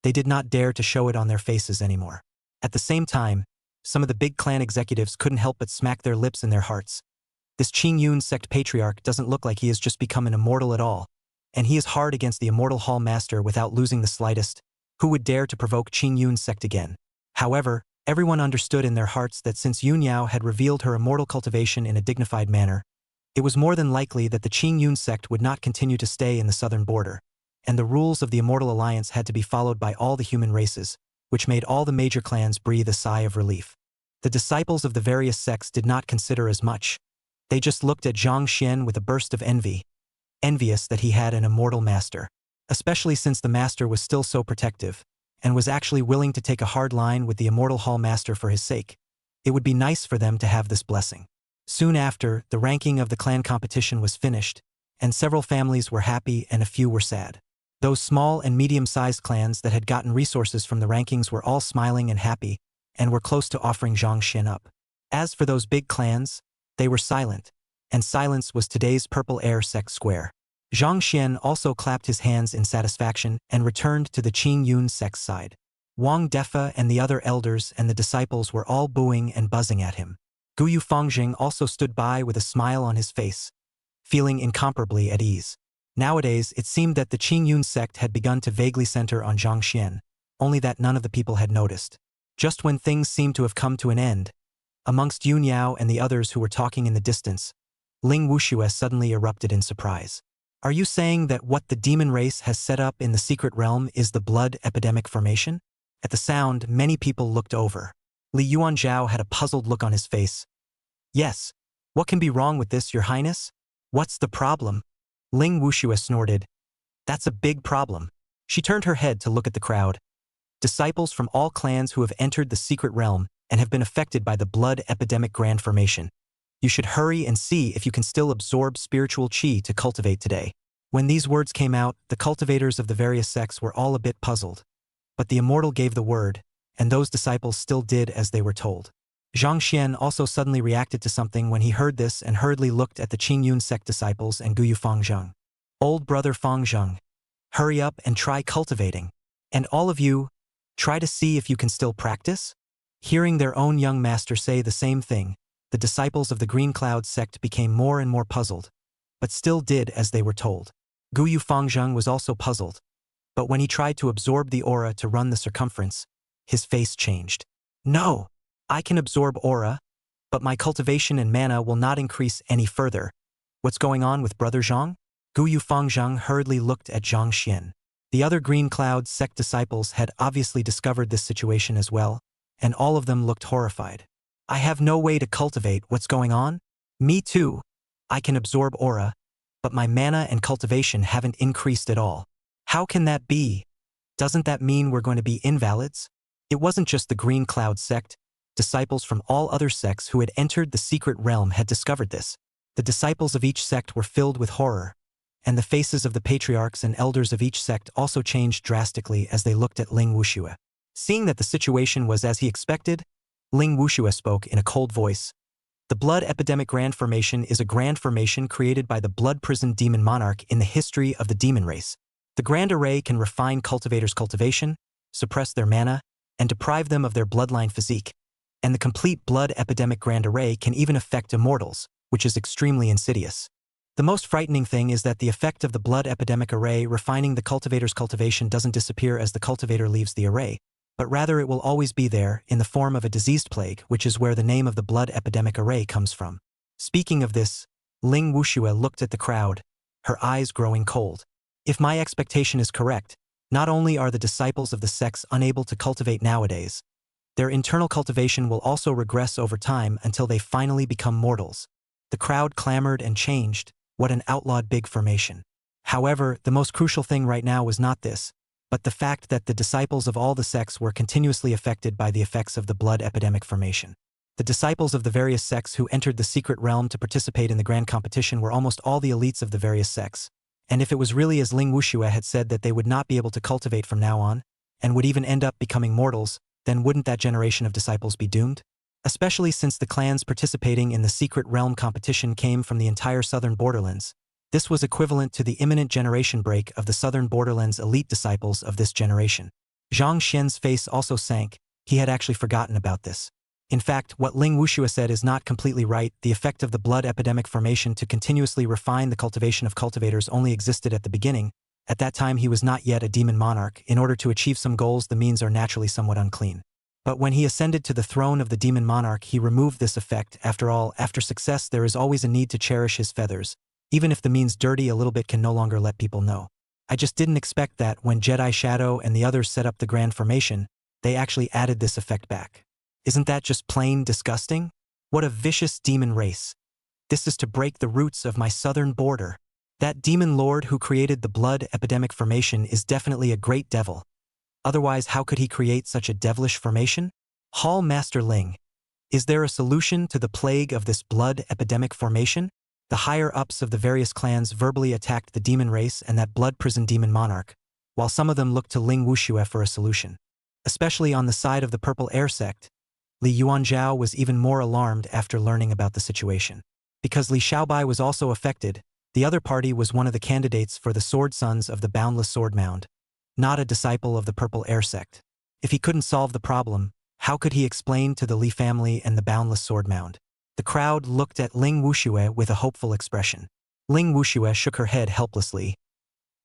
Speaker 2: they did not dare to show it on their faces anymore. At the same time, some of the big clan executives couldn't help but smack their lips in their hearts. This Qing Yun sect patriarch doesn't look like he has just become an immortal at all, and he is hard against the immortal hall master without losing the slightest. Who would dare to provoke Qing Yun sect again? However, everyone understood in their hearts that since Yun Yao had revealed her immortal cultivation in a dignified manner, it was more than likely that the Qing Yun sect would not continue to stay in the southern border, and the rules of the Immortal Alliance had to be followed by all the human races, which made all the major clans breathe a sigh of relief. The disciples of the various sects did not consider as much. They just looked at Zhang Xian with a burst of envy, envious that he had an immortal master, especially since the master was still so protective, and was actually willing to take a hard line with the immortal hall master for his sake. It would be nice for them to have this blessing. Soon after, the ranking of the clan competition was finished, and several families were happy and a few were sad. Those small and medium-sized clans that had gotten resources from the rankings were all smiling and happy, and were close to offering Zhang Xian up. As for those big clans, they were silent, and silence was today's Purple Air sect square. Zhang Xian also clapped his hands in satisfaction and returned to the Qing Yun sect's side. Wang Defa and the other elders and the disciples were all booing and buzzing at him. Guyu Fangxing also stood by with a smile on his face, feeling incomparably at ease. Nowadays, it seemed that the Qing Yun sect had begun to vaguely center on Zhang Xian, only that none of the people had noticed. Just when things seemed to have come to an end, amongst Yun Yao and the others who were talking in the distance, Ling Wuxue suddenly erupted in surprise. Are you saying that what the demon race has set up in the secret realm is the blood epidemic formation? At the sound, many people looked over. Li Yuanzhao had a puzzled look on his face. Yes. What can be wrong with this, Your Highness? What's the problem? Ling Wuxue snorted. That's a big problem. She turned her head to look at the crowd. Disciples from all clans who have entered the secret realm and have been affected by the blood epidemic grand formation. You should hurry and see if you can still absorb spiritual qi to cultivate today. When these words came out, the cultivators of the various sects were all a bit puzzled. But the immortal gave the word, and those disciples still did as they were told. Zhang Xian also suddenly reacted to something when he heard this and hurriedly looked at the Qing Yun sect disciples and Guyu Fangzheng. Old brother Fangzheng, hurry up and try cultivating. And all of you, try to see if you can still practice? Hearing their own young master say the same thing, the disciples of the Green Cloud sect became more and more puzzled, but still did as they were told. Guyu Fangzheng was also puzzled, but when he tried to absorb the aura to run the circumference, his face changed. No! I can absorb aura, but my cultivation and mana will not increase any further. What's going on with Brother Zhang? Guyu Fangzheng hurriedly looked at Zhang Xian. The other Green Cloud sect disciples had obviously discovered this situation as well, and all of them looked horrified. I have no way to cultivate. What's going on? Me too. I can absorb aura, but my mana and cultivation haven't increased at all. How can that be? Doesn't that mean we're going to be invalids? It wasn't just the Green Cloud sect. disciples from all other sects who had entered the secret realm had discovered this. The disciples of each sect were filled with horror, and the faces of the patriarchs and elders of each sect also changed drastically as they looked at Ling Wuxue. Seeing that the situation was as he expected, Ling Wuxue spoke in a cold voice. The blood epidemic grand formation is a grand formation created by the blood prison demon monarch in the history of the demon race. The grand array can refine cultivators' cultivation, suppress their mana, and deprive them of their bloodline physique. And the complete blood epidemic grand array can even affect immortals, which is extremely insidious. The most frightening thing is that the effect of the blood epidemic array refining the cultivator's cultivation doesn't disappear as the cultivator leaves the array, but rather it will always be there in the form of a diseased plague, which is where the name of the blood epidemic array comes from. Speaking of this, Ling Wuxue looked at the crowd, her eyes growing cold. If my expectation is correct, not only are the disciples of the sects unable to cultivate nowadays, their internal cultivation will also regress over time until they finally become mortals. The crowd clamored and changed. What an outlawed big formation. However, the most crucial thing right now was not this, but the fact that the disciples of all the sects were continuously affected by the effects of the blood epidemic formation. The disciples of the various sects who entered the secret realm to participate in the grand competition were almost all the elites of the various sects, and if it was really as Ling Wuxue had said that they would not be able to cultivate from now on, and would even end up becoming mortals, then wouldn't that generation of disciples be doomed? Especially since the clans participating in the secret realm competition came from the entire southern borderlands. This was equivalent to the imminent generation break of the southern borderlands elite disciples of this generation. Zhang Xian's face also sank. He had actually forgotten about this. In fact, what Ling Wuxue said is not completely right. The effect of the blood epidemic formation to continuously refine the cultivation of cultivators only existed at the beginning. At that time he was not yet a demon monarch. In order to achieve some goals, the means are naturally somewhat unclean. But when he ascended to the throne of the demon monarch, he removed this effect. After all, after success there is always a need to cherish his feathers. Even if the means dirty a little bit can no longer let people know. I just didn't expect that when Jedi Shadow and the others set up the grand formation, they actually added this effect back. Isn't that just plain disgusting? What a vicious demon race. This is to break the roots of my southern border. That demon lord who created the blood epidemic formation is definitely a great devil. Otherwise, how could he create such a devilish formation? Hall Master Ling. Is there a solution to the plague of this blood epidemic formation? The higher-ups of the various clans verbally attacked the demon race and that blood prison demon monarch, while some of them looked to Ling Wuxue for a solution. Especially on the side of the Purple Air sect, Li Yuanzhao was even more alarmed after learning about the situation. Because Li Xiaobai was also affected, the other party was one of the candidates for the Sword Sons of the Boundless Sword Mound, not a disciple of the Purple Air sect. If he couldn't solve the problem, how could he explain to the Li family and the Boundless Sword Mound? The crowd looked at Ling Wuxue with a hopeful expression. Ling Wuxue shook her head helplessly.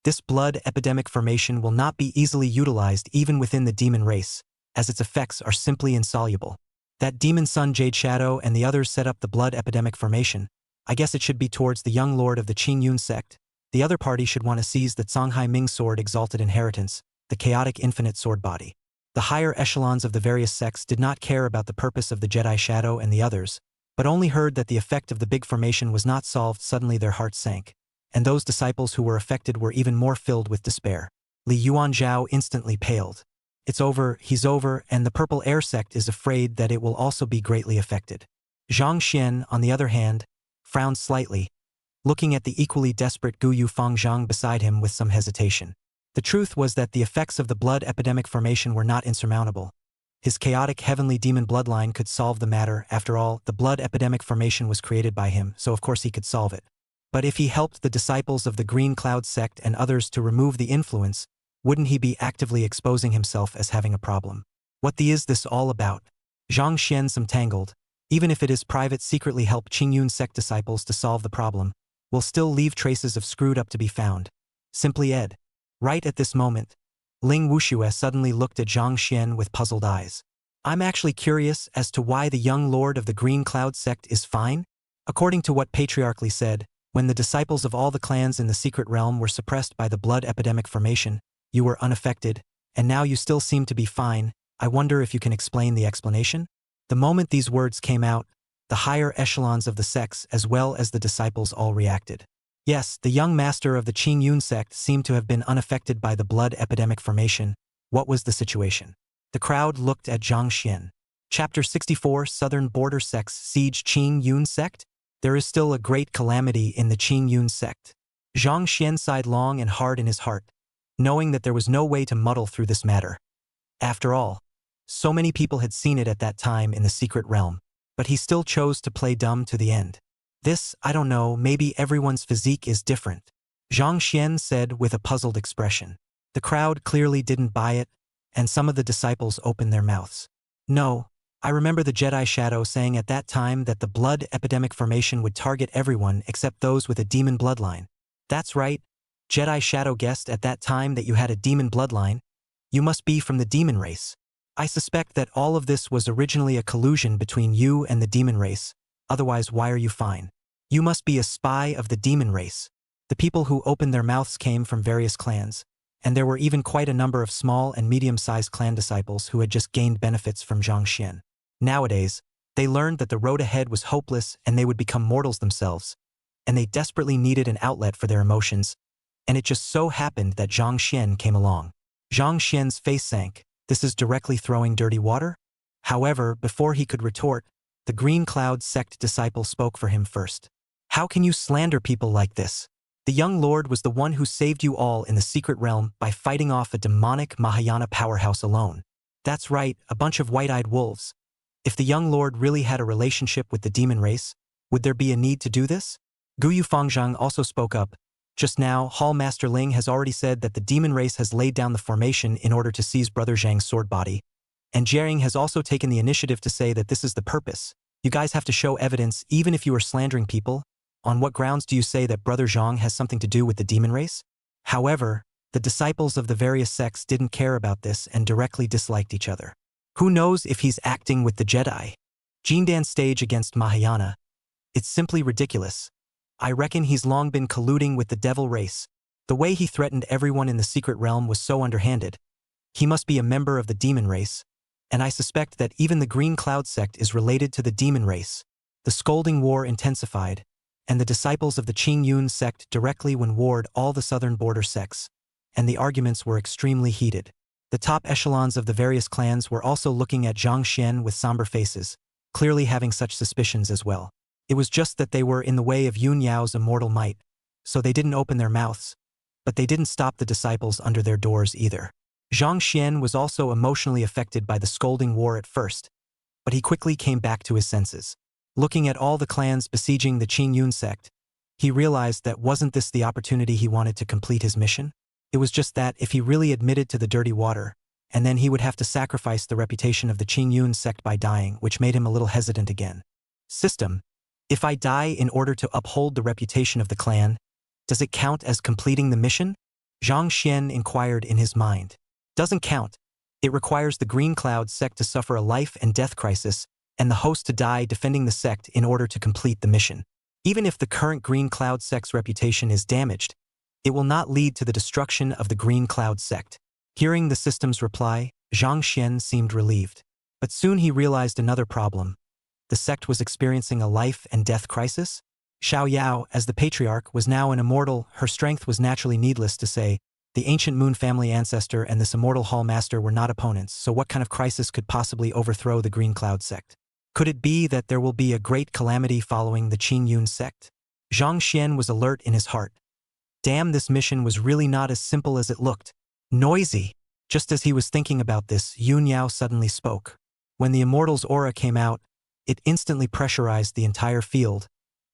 Speaker 2: This blood epidemic formation will not be easily utilized even within the demon race, as its effects are simply insoluble. That demon son Jade Shadow and the others set up the blood epidemic formation. I guess it should be towards the young lord of the Qingyun sect. The other party should want to seize the Songhai Ming sword exalted inheritance, the chaotic infinite sword body. The higher echelons of the various sects did not care about the purpose of the Jedi Shadow and the others, but only heard that the effect of the big formation was not solved. Suddenly their hearts sank, and those disciples who were affected were even more filled with despair. Li Yuanzhao instantly paled. It's over, he's over, and the Purple Air sect is afraid that it will also be greatly affected. Zhang Xian, on the other hand, frowned slightly, looking at the equally desperate Gu Yufangzhang beside him with some hesitation. The truth was that the effects of the blood epidemic formation were not insurmountable. His chaotic heavenly demon bloodline could solve the matter. After all, the blood epidemic formation was created by him, so of course he could solve it. But if he helped the disciples of the Green Cloud sect and others to remove the influence, wouldn't he be actively exposing himself as having a problem? What is this all about? Zhang Xian some tangled. Even if it is private, secretly help Qingyun sect disciples to solve the problem, will still leave traces of screwed up to be found. Simply Ed. Right at this moment, Ling Wuxue suddenly looked at Zhang Xian with puzzled eyes. I'm actually curious as to why the young lord of the Green Cloud sect is fine? According to what Patriarch Li said, when the disciples of all the clans in the secret realm were suppressed by the blood epidemic formation, you were unaffected, and now you still seem to be fine. I wonder if you can explain the explanation? The moment these words came out, the higher echelons of the sects as well as the disciples all reacted. Yes, the young master of the Qingyun sect seemed to have been unaffected by the blood epidemic formation. What was the situation? The crowd looked at Zhang Xian. Chapter 64 Southern Border Sects Siege Qing Yun Sect? There is still a great calamity in the Qing Yun sect. Zhang Xian sighed long and hard in his heart, knowing that there was no way to muddle through this matter. After all, so many people had seen it at that time in the secret realm, but he still chose to play dumb to the end. This, I don't know, maybe everyone's physique is different, Zhang Xian said with a puzzled expression. The crowd clearly didn't buy it, and some of the disciples opened their mouths. No, I remember the Jedi Shadow saying at that time that the blood epidemic formation would target everyone except those with a demon bloodline. That's right, Jedi Shadow guessed at that time that you had a demon bloodline. You must be from the demon race. I suspect that all of this was originally a collusion between you and the demon race, otherwise why are you fine? You must be a spy of the demon race. The people who opened their mouths came from various clans, and there were even quite a number of small and medium-sized clan disciples who had just gained benefits from Zhang Xian. Nowadays, they learned that the road ahead was hopeless and they would become mortals themselves, and they desperately needed an outlet for their emotions, and it just so happened that Zhang Xian came along. Zhang Xian's face sank. This is directly throwing dirty water? However, before he could retort, the Green Cloud sect disciple spoke for him first. How can you slander people like this? The young lord was the one who saved you all in the secret realm by fighting off a demonic Mahayana powerhouse alone. That's right, a bunch of white-eyed wolves. If the young lord really had a relationship with the demon race, would there be a need to do this? Guyu Fangzhang also spoke up. Just now, Hall Master Ling has already said that the demon race has laid down the formation in order to seize Brother Zhang's sword body, and Jiering has also taken the initiative to say that this is the purpose. You guys have to show evidence even if you are slandering people. On what grounds do you say that Brother Zhang has something to do with the demon race? However, the disciples of the various sects didn't care about this and directly disliked each other. Who knows if he's acting with the Jedi? Jindan's stage against Mahayana. It's simply ridiculous. I reckon he's long been colluding with the devil race. The way he threatened everyone in the secret realm was so underhanded. He must be a member of the demon race, and I suspect that even the Green Cloud sect is related to the demon race. The scolding war intensified, and the disciples of the Qing Yun sect directly warred all the southern border sects, and the arguments were extremely heated. The top echelons of the various clans were also looking at Zhang Xian with somber faces, clearly having such suspicions as well. It was just that they were in the way of Yun Yao's immortal might, so they didn't open their mouths, but they didn't stop the disciples under their doors either. Zhang Xian was also emotionally affected by the scolding war at first, but he quickly came back to his senses. Looking at all the clans besieging the Qing Yun sect, he realized that wasn't this the opportunity he wanted to complete his mission? It was just that if he really admitted to the dirty water, and then he would have to sacrifice the reputation of the Qing Yun sect by dying, which made him a little hesitant again. System. If I die in order to uphold the reputation of the clan, does it count as completing the mission? Zhang Xian inquired in his mind. Doesn't count. It requires the Green Cloud sect to suffer a life and death crisis, and the host to die defending the sect in order to complete the mission. Even if the current Green Cloud sect's reputation is damaged, it will not lead to the destruction of the Green Cloud sect. Hearing the system's reply, Zhang Xian seemed relieved. But soon he realized another problem. The sect was experiencing a life and death crisis. Xiao Yao, as the patriarch, was now an immortal. Her strength was naturally needless to say. The ancient Moon family ancestor and this immortal Hall Master were not opponents, so what kind of crisis could possibly overthrow the Green Cloud sect? Could it be that there will be a great calamity following the Qing Yun sect? Zhang Xian was alert in his heart. Damn, this mission was really not as simple as it looked. Noisy. Just as he was thinking about this, Yun Yao suddenly spoke. When the immortal's aura came out, it instantly pressurized the entire field,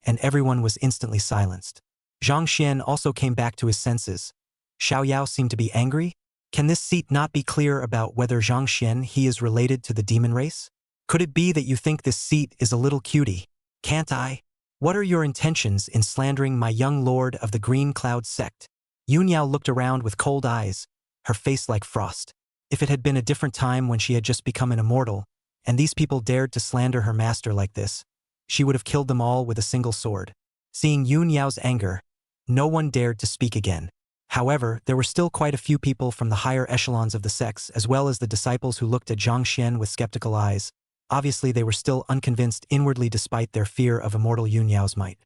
Speaker 2: and everyone was instantly silenced. Zhang Xian also came back to his senses. Xiao Yao seemed to be angry. Can this seat not be clear about whether Zhang Xian he is related to the demon race? Could it be that you think this seat is a little cutie? Can't I? What are your intentions in slandering my young lord of the Green Cloud sect? Yun Yao looked around with cold eyes, her face like frost. If it had been a different time when she had just become an immortal, and these people dared to slander her master like this, she would have killed them all with a single sword. Seeing Yun Yao's anger, no one dared to speak again. However, there were still quite a few people from the higher echelons of the sects, as well as the disciples who looked at Zhang Xian with skeptical eyes. Obviously, they were still unconvinced inwardly despite their fear of immortal Yun Yao's might.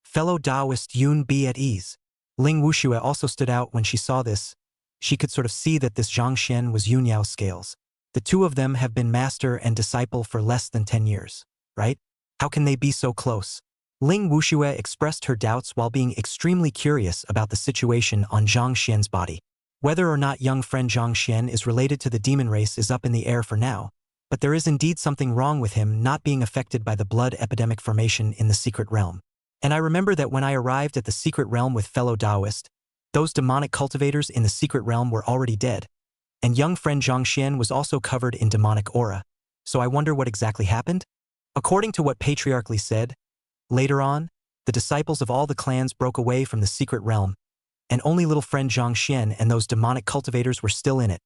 Speaker 2: Fellow Taoist Yun, be at ease. Ling Wuxue also stood out when she saw this. She could sort of see that this Zhang Xian was Yun Yao's scales. The two of them have been master and disciple for less than 10 years, right? How can they be so close? Ling Wuxue expressed her doubts while being extremely curious about the situation on Zhang Xian's body. Whether or not young friend Zhang Xian is related to the demon race is up in the air for now, but there is indeed something wrong with him not being affected by the blood epidemic formation in the secret realm. And I remember that when I arrived at the secret realm with fellow Taoist, those demonic cultivators in the secret realm were already dead, and young friend Zhang Xian was also covered in demonic aura, so I wonder what exactly happened? According to what Patriarch Li said, later on, the disciples of all the clans broke away from the secret realm, and only little friend Zhang Xian and those demonic cultivators were still in it.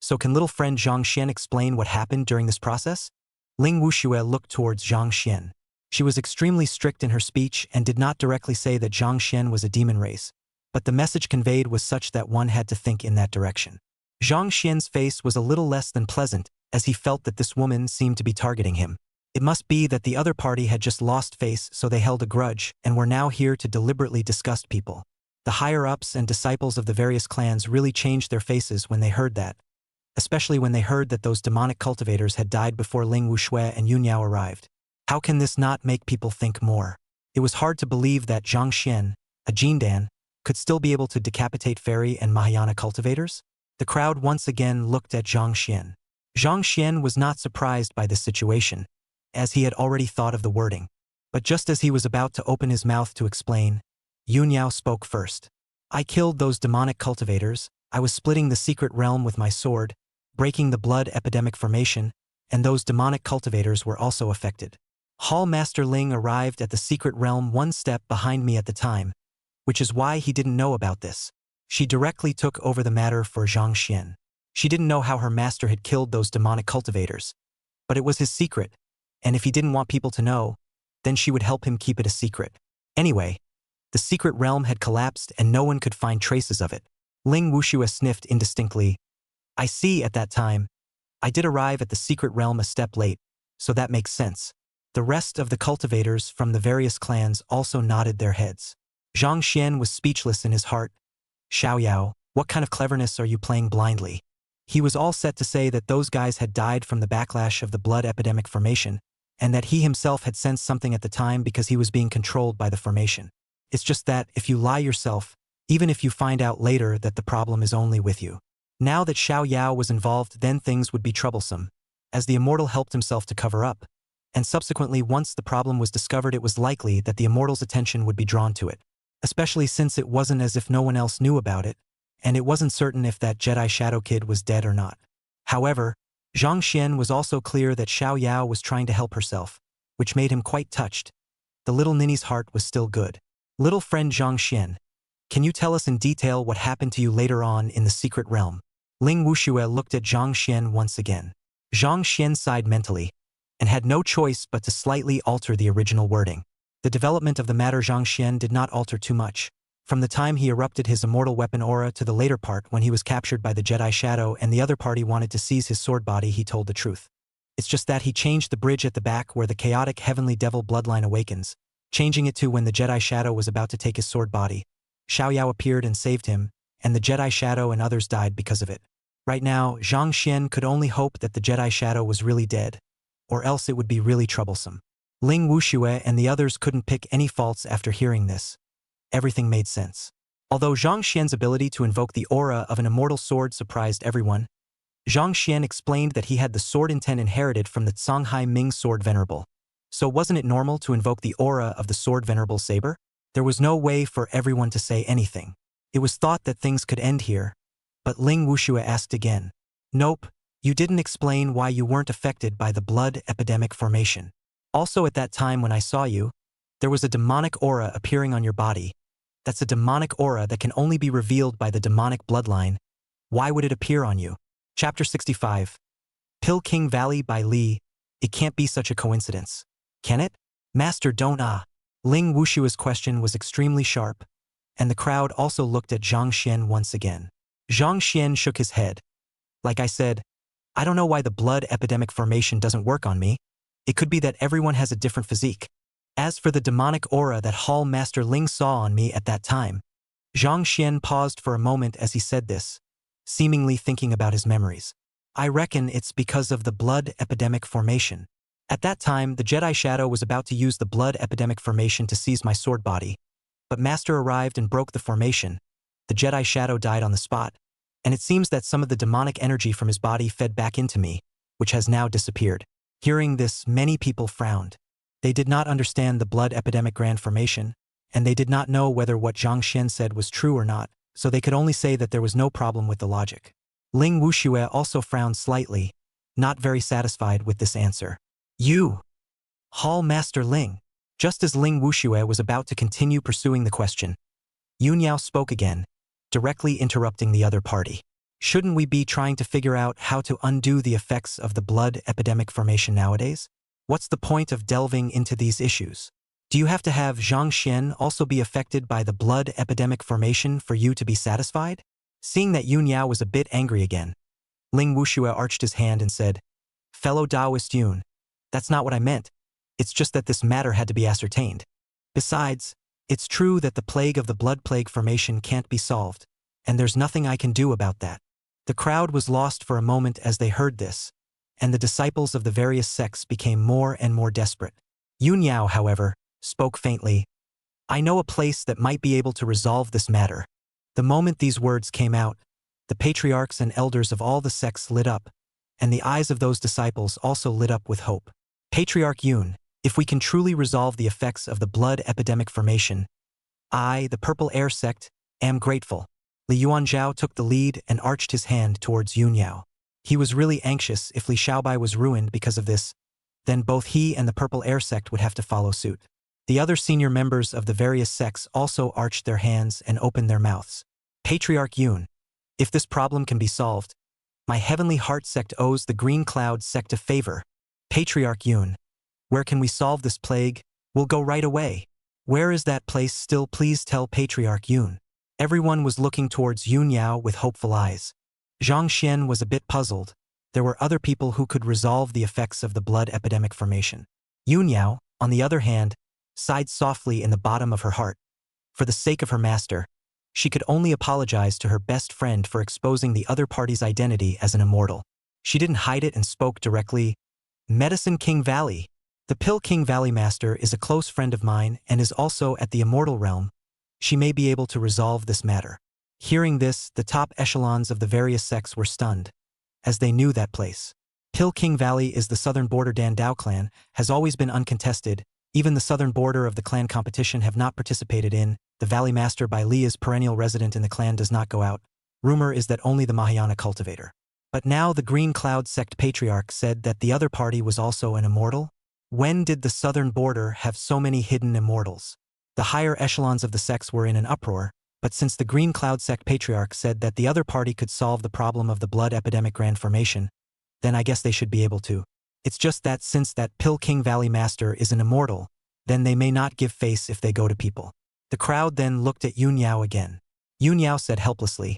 Speaker 2: So can little friend Zhang Xian explain what happened during this process? Ling Wuxue looked towards Zhang Xian. She was extremely strict in her speech and did not directly say that Zhang Xian was a demon race, but the message conveyed was such that one had to think in that direction. Zhang Xian's face was a little less than pleasant as he felt that this woman seemed to be targeting him. It must be that the other party had just lost face, so they held a grudge and were now here to deliberately disgust people. The higher-ups and disciples of the various clans really changed their faces when they heard that, especially when they heard that those demonic cultivators had died before Ling Wuxue and Yun Yao arrived. How can this not make people think more? It was hard to believe that Zhang Xian, a Jindan, could still be able to decapitate fairy and Mahayana cultivators? The crowd once again looked at Zhang Xian. Zhang Xian was not surprised by this situation, as he had already thought of the wording. But just as he was about to open his mouth to explain, Yun Yao spoke first. I killed those demonic cultivators. I was splitting the secret realm with my sword, breaking the blood epidemic formation, and those demonic cultivators were also affected. Hall Master Ling arrived at the secret realm one step behind me at the time, which is why he didn't know about this. She directly took over the matter for Zhang Xian. She didn't know how her master had killed those demonic cultivators, but it was his secret, and if he didn't want people to know, then she would help him keep it a secret. Anyway, the secret realm had collapsed and no one could find traces of it. Ling Wuxue sniffed indistinctly. I see, at that time, I did arrive at the secret realm a step late, so that makes sense. The rest of the cultivators from the various clans also nodded their heads. Zhang Xian was speechless in his heart. Xiao Yao, what kind of cleverness are you playing blindly? He was all set to say that those guys had died from the backlash of the blood epidemic formation, and that he himself had sensed something at the time because he was being controlled by the formation. It's just that, if you lie yourself, even if you find out later that the problem is only with you. Now that Xiao Yao was involved, then things would be troublesome, as the immortal helped himself to cover up, and subsequently once the problem was discovered it was likely that the immortal's attention would be drawn to it, especially since it wasn't as if no one else knew about it, and it wasn't certain if that Jedi Shadow Kid was dead or not. However, Zhang Xian was also clear that Xiao Yao was trying to help herself, which made him quite touched. The little ninny's heart was still good. Little friend Zhang Xian, can you tell us in detail what happened to you later on in the secret realm? Ling Wuxue looked at Zhang Xian once again. Zhang Xian sighed mentally, and had no choice but to slightly alter the original wording. The development of the matter Zhang Xian did not alter too much. From the time he erupted his immortal weapon aura to the later part when he was captured by the Jedi Shadow and the other party wanted to seize his sword body, he told the truth. It's just that he changed the bridge at the back where the chaotic heavenly devil bloodline awakens, changing it to when the Jedi Shadow was about to take his sword body. Xiao Yao appeared and saved him, and the Jedi Shadow and others died because of it. Right now, Zhang Xian could only hope that the Jedi Shadow was really dead, or else it would be really troublesome. Ling Wuxue and the others couldn't pick any faults after hearing this. Everything made sense. Although Zhang Xian's ability to invoke the aura of an immortal sword surprised everyone, Zhang Xian explained that he had the sword intent inherited from the Songhai Ming Sword Venerable. So wasn't it normal to invoke the aura of the Sword Venerable saber? There was no way for everyone to say anything. It was thought that things could end here, but Ling Wuxue asked again. Nope, you didn't explain why you weren't affected by the blood epidemic formation. Also at that time when I saw you, there was a demonic aura appearing on your body. That's a demonic aura that can only be revealed by the demonic bloodline. Why would it appear on you? Chapter 65. Pill King Valley by Li. It can't be such a coincidence. Can it? Master don't Ling Wushue's question was extremely sharp, and the crowd also looked at Zhang Xian once again. Zhang Xian shook his head. Like I said, I don't know why the blood epidemic formation doesn't work on me. It could be that everyone has a different physique. As for the demonic aura that Hall Master Ling saw on me at that time, Zhang Xian paused for a moment as he said this, seemingly thinking about his memories. I reckon it's because of the blood epidemic formation. At that time, the Jedi Shadow was about to use the blood epidemic formation to seize my sword body, but Master arrived and broke the formation. The Jedi Shadow died on the spot, and it seems that some of the demonic energy from his body fed back into me, which has now disappeared. Hearing this, many people frowned. They did not understand the blood epidemic grand formation, and they did not know whether what Zhang Xian said was true or not, so they could only say that there was no problem with the logic. Ling Wuxue also frowned slightly, not very satisfied with this answer. You! Hall Master Ling. Just as Ling Wuxue was about to continue pursuing the question, Yunyao spoke again, directly interrupting the other party. Shouldn't we be trying to figure out how to undo the effects of the blood epidemic formation nowadays? What's the point of delving into these issues? Do you have to have Zhang Xian also be affected by the blood epidemic formation for you to be satisfied? Seeing that Yunyao was a bit angry again, Ling Wuxue arched his hand and said, Fellow Taoist Yun, that's not what I meant. It's just that this matter had to be ascertained. Besides, it's true that the plague of the blood plague formation can't be solved, and there's nothing I can do about that. The crowd was lost for a moment as they heard this, and the disciples of the various sects became more and more desperate. Yunyao, however, spoke faintly, I know a place that might be able to resolve this matter. The moment these words came out, the patriarchs and elders of all the sects lit up, and the eyes of those disciples also lit up with hope. Patriarch Yun, if we can truly resolve the effects of the blood epidemic formation, I, the Purple Air sect, am grateful. Li Yuanzhao took the lead and arched his hand towards Yunyao. He was really anxious if Li Xiaobai was ruined because of this, then both he and the Purple Air sect would have to follow suit. The other senior members of the various sects also arched their hands and opened their mouths. Patriarch Yun, if this problem can be solved, my Heavenly Heart sect owes the Green Cloud sect a favor. Patriarch Yun, where can we solve this plague? We'll go right away. Where is that place still? Please tell Patriarch Yun. Everyone was looking towards Yunyao with hopeful eyes. Zhang Xian was a bit puzzled. There were other people who could resolve the effects of the blood epidemic formation. Yunyao, on the other hand, sighed softly in the bottom of her heart. For the sake of her master, she could only apologize to her best friend for exposing the other party's identity as an immortal. She didn't hide it and spoke directly. Medicine King Valley. The Pill King Valley Master is a close friend of mine and is also at the immortal realm. She may be able to resolve this matter. Hearing this, the top echelons of the various sects were stunned, as they knew that place. Pill King Valley is the southern border. Dan Dao clan has always been uncontested. Even the southern border of the clan competition have not participated in. The Valley Master Bai Li is perennial resident in the clan, does not go out. Rumor is that only the Mahayana cultivator. But now the Green Cloud sect patriarch said that the other party was also an immortal? When did the southern border have so many hidden immortals? The higher echelons of the sects were in an uproar, but since the Green Cloud sect patriarch said that the other party could solve the problem of the blood epidemic grand formation, then I guess they should be able to. It's just that since that Pill King Valley Master is an immortal, then they may not give face if they go to people. The crowd then looked at Yunyao again. Yunyao said helplessly,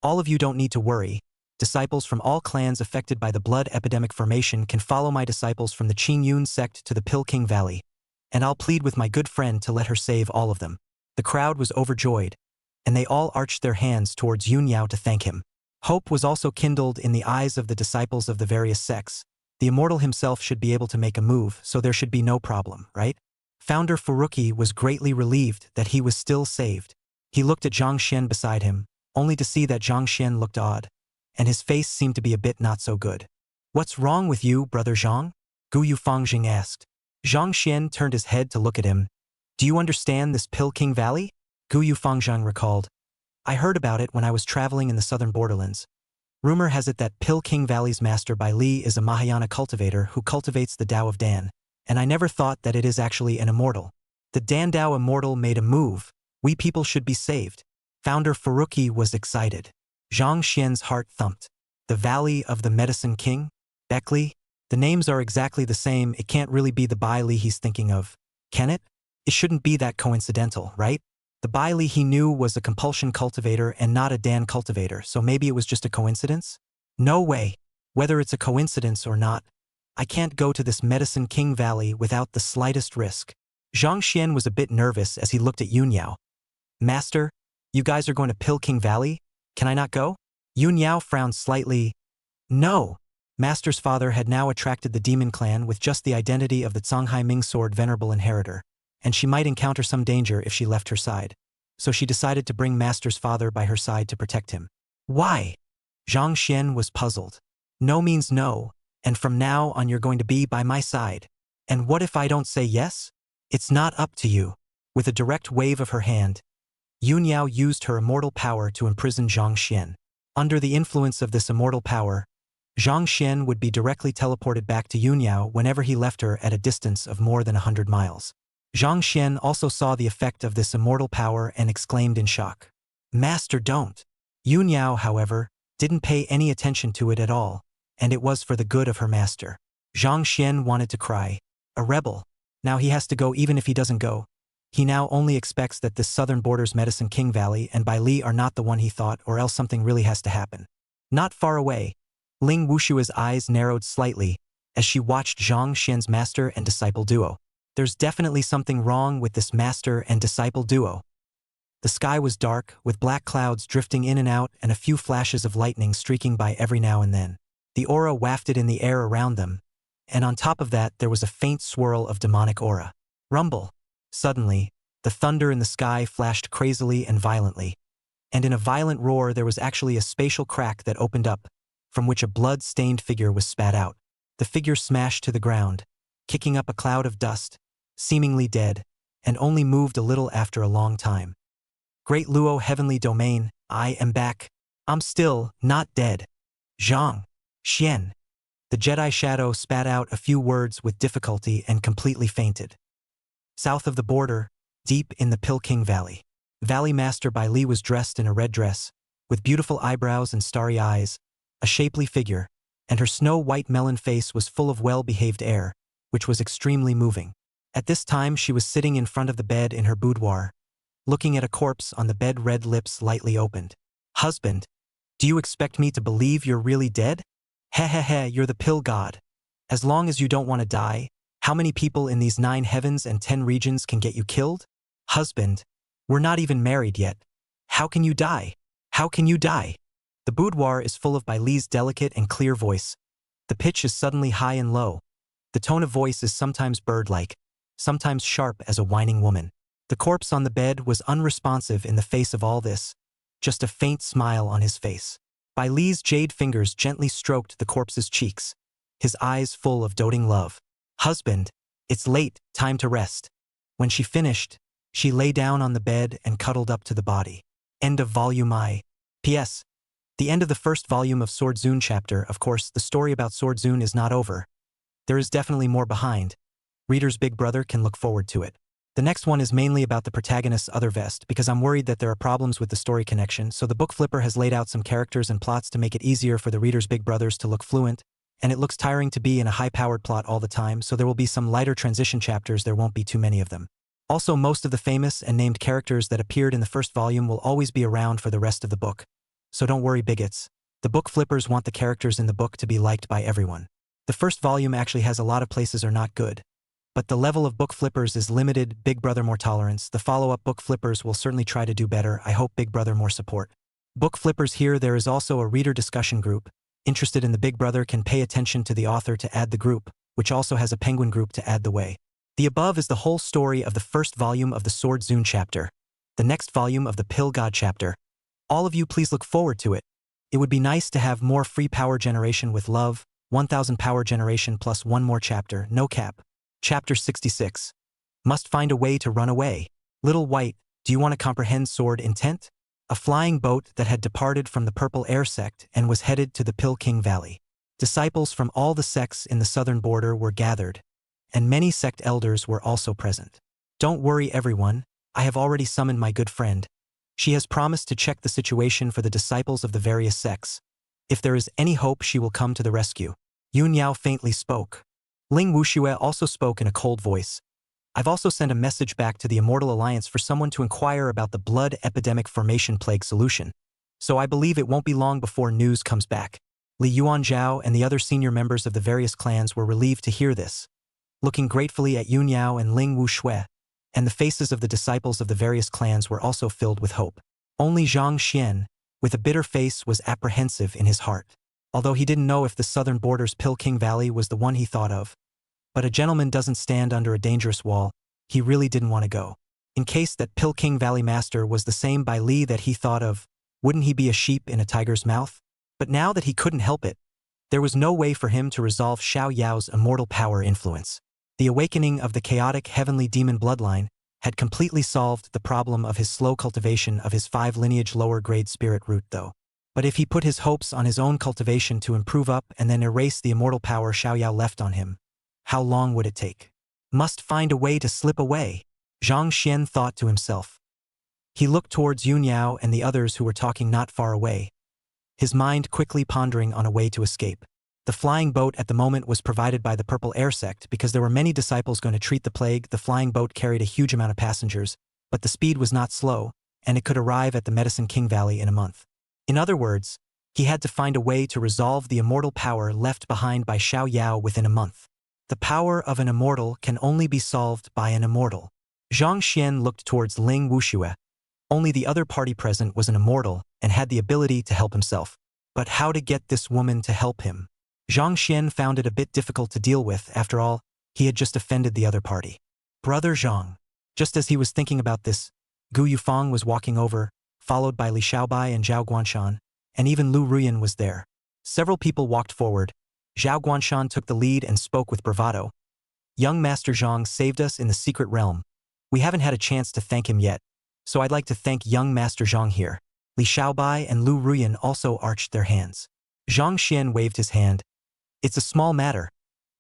Speaker 2: all of you don't need to worry. Disciples from all clans affected by the blood epidemic formation can follow my disciples from the Qing Yun sect to the Pill King Valley, and I'll plead with my good friend to let her save all of them. The crowd was overjoyed, and they all arched their hands towards Yunyao to thank him. Hope was also kindled in the eyes of the disciples of the various sects. The immortal himself should be able to make a move, so there should be no problem, right? Founder Furuki was greatly relieved that he was still saved. He looked at Zhang Xian beside him, only to see that Zhang Xian looked odd, and his face seemed to be a bit not so good. What's wrong with you, brother Zhang? Gu Yufangxing asked. Zhang Xian turned his head to look at him. Do you understand this Pill King Valley? Gu Yufangxing recalled. I heard about it when I was traveling in the southern borderlands. Rumor has it that Pill King Valley's master Bai Li is a Mahayana cultivator who cultivates the Tao of Dan, and I never thought that it is actually an immortal. The Dan Dao immortal made a move. We people should be saved. Founder Furuki was excited. Zhang Xian's heart thumped. The Valley of the Medicine King? Beckley? The names are exactly the same. It can't really be the Bai Li he's thinking of. Can it? It shouldn't be that coincidental, right? The Bai Li he knew was a compulsion cultivator and not a Dan cultivator, so maybe it was just a coincidence? No way. Whether it's a coincidence or not, I can't go to this Medicine King Valley without the slightest risk. Zhang Xian was a bit nervous as he looked at Yunyao. Master, you guys are going to Pill King Valley? Can I not go? Yunyao frowned slightly. No! Master's father had now attracted the demon clan with just the identity of the Zhonghai Ming sword venerable inheritor, and she might encounter some danger if she left her side. So she decided to bring Master's father by her side to protect him. Why? Zhang Xian was puzzled. No means no, and from now on you're going to be by my side. And what if I don't say yes? It's not up to you. With a direct wave of her hand, Yunyao used her immortal power to imprison Zhang Xian. Under the influence of this immortal power, Zhang Xian would be directly teleported back to Yunyao whenever he left her at a distance of more than 100 miles. Zhang Xian also saw the effect of this immortal power and exclaimed in shock. Master, don't. Yunyao, however, didn't pay any attention to it at all, and it was for the good of her master. Zhang Xian wanted to cry. A rebel. Now he has to go even if he doesn't go. He now only expects that this southern border's Medicine King Valley and Bai Li are not the one he thought, or else something really has to happen. Not far away, Ling Wushua's eyes narrowed slightly as she watched Zhang Xian's master and disciple duo. There's definitely something wrong with this master and disciple duo. The sky was dark, with black clouds drifting in and out and a few flashes of lightning streaking by every now and then. The aura wafted in the air around them, and on top of that there was a faint swirl of demonic aura. Rumble. Suddenly, the thunder in the sky flashed crazily and violently, and in a violent roar there was actually a spatial crack that opened up, from which a blood-stained figure was spat out. The figure smashed to the ground, kicking up a cloud of dust, seemingly dead, and only moved a little after a long time. Great Luo Heavenly Domain, I am back. I'm still not dead. Zhang Xian. The Jedi Shadow spat out a few words with difficulty and completely fainted. South of the border, deep in the Pilking Valley, Valley Master Bai Li was dressed in a red dress, with beautiful eyebrows and starry eyes, a shapely figure, and her snow-white melon face was full of well-behaved air, which was extremely moving. At this time she was sitting in front of the bed in her boudoir, looking at a corpse on the bed, red lips lightly opened. Husband, do you expect me to believe you're really dead? Heh, you're the pill god. As long as you don't want to die, how many people in these 9 heavens and 10 regions can get you killed? Husband, we're not even married yet. How can you die? How can you die? The boudoir is full of Bai Li's delicate and clear voice. The pitch is suddenly high and low. The tone of voice is sometimes bird-like, sometimes sharp as a whining woman. The corpse on the bed was unresponsive in the face of all this, just a faint smile on his face. Bai Li's jade fingers gently stroked the corpse's cheeks, his eyes full of doting love. Husband, it's late, time to rest. When she finished, she lay down on the bed and cuddled up to the body. End of volume I. P.S. The end of the first volume of Sword Zune chapter. Of course, the story about Sword Zune is not over. There is definitely more behind. Reader's big brother can look forward to it. The next one is mainly about the protagonist's other vest, because I'm worried that there are problems with the story connection, so the book flipper has laid out some characters and plots to make it easier for the reader's big brothers to look fluent, and it looks tiring to be in a high-powered plot all the time, so there will be some lighter transition chapters. There won't be too many of them. Also, most of the famous and named characters that appeared in the first volume will always be around for the rest of the book. So don't worry, bigots. The book flippers want the characters in the book to be liked by everyone. The first volume actually has a lot of places are not good, but the level of book flippers is limited. Big brother more tolerance. The follow-up book flippers will certainly try to do better. I hope big brother more support. Book flippers here. There is also a reader discussion group. Interested in the big brother can pay attention to the author to add the group, which also has a penguin group to add the way. The above is the whole story of the first volume of the Sword Zune chapter, the next volume of the Pill God chapter. All of you please look forward to it. It would be nice to have more free power generation with love, 1000 power generation plus one more chapter, no cap. Chapter 66. Must find a way to run away. Little White, do you want to comprehend sword intent? A flying boat that had departed from the Purple Air sect and was headed to the Pill King Valley. Disciples from all the sects in the southern border were gathered, and many sect elders were also present. Don't worry everyone, I have already summoned my good friend. She has promised to check the situation for the disciples of the various sects. If there is any hope, she will come to the rescue. Yun Yao faintly spoke. Ling Wuxue also spoke in a cold voice. I've also sent a message back to the Immortal Alliance for someone to inquire about the blood epidemic formation plague solution. So I believe it won't be long before news comes back. Li Yuanzhao and the other senior members of the various clans were relieved to hear this. Looking gratefully at Yun Yao and Ling Wuxue, and the faces of the disciples of the various clans were also filled with hope. Only Zhang Xian, with a bitter face, was apprehensive in his heart. although he didn't know if the southern border's King Valley was the one he thought of. But a gentleman doesn't stand under a dangerous wall. He really didn't want to go. In case that King Valley master was the same Bai Li that he thought of, wouldn't he be a sheep in a tiger's mouth? But now that he couldn't help it, there was no way for him to resolve Xiao Yao's immortal power influence. The awakening of the chaotic heavenly demon bloodline had completely solved the problem of his slow cultivation of his 5-lineage lower-grade spirit root though. But if he put his hopes on his own cultivation to improve up and then erase the immortal power Xiao Yao left on him, how long would it take? Must find a way to slip away, Zhang Xian thought to himself. He looked towards Yun Yao and the others who were talking not far away, his mind quickly pondering on a way to escape. The flying boat at the moment was provided by the Purple Air Sect because there were many disciples going to treat the plague. The flying boat carried a huge amount of passengers, but the speed was not slow, and it could arrive at the Medicine King Valley in a month. In other words, he had to find a way to resolve the immortal power left behind by Xiao Yao within a month. The power of an immortal can only be solved by an immortal. Zhang Xian looked towards Ling Wuxue. Only the other party present was an immortal and had the ability to help himself. But how to get this woman to help him? Zhang Xian found it a bit difficult to deal with. After all, he had just offended the other party. Brother Zhang. Just as he was thinking about this, Gu Yufang was walking over, followed by Li Xiaobai and Zhao Guanshan, and even Lu Ruyan was there. Several people walked forward. Zhao Guanshan took the lead and spoke with bravado. Young Master Zhang saved us in the secret realm. We haven't had a chance to thank him yet, so I'd like to thank young Master Zhang here. Li Xiaobai and Lu Ruyan also arched their hands. Zhang Xian waved his hand. It's a small matter.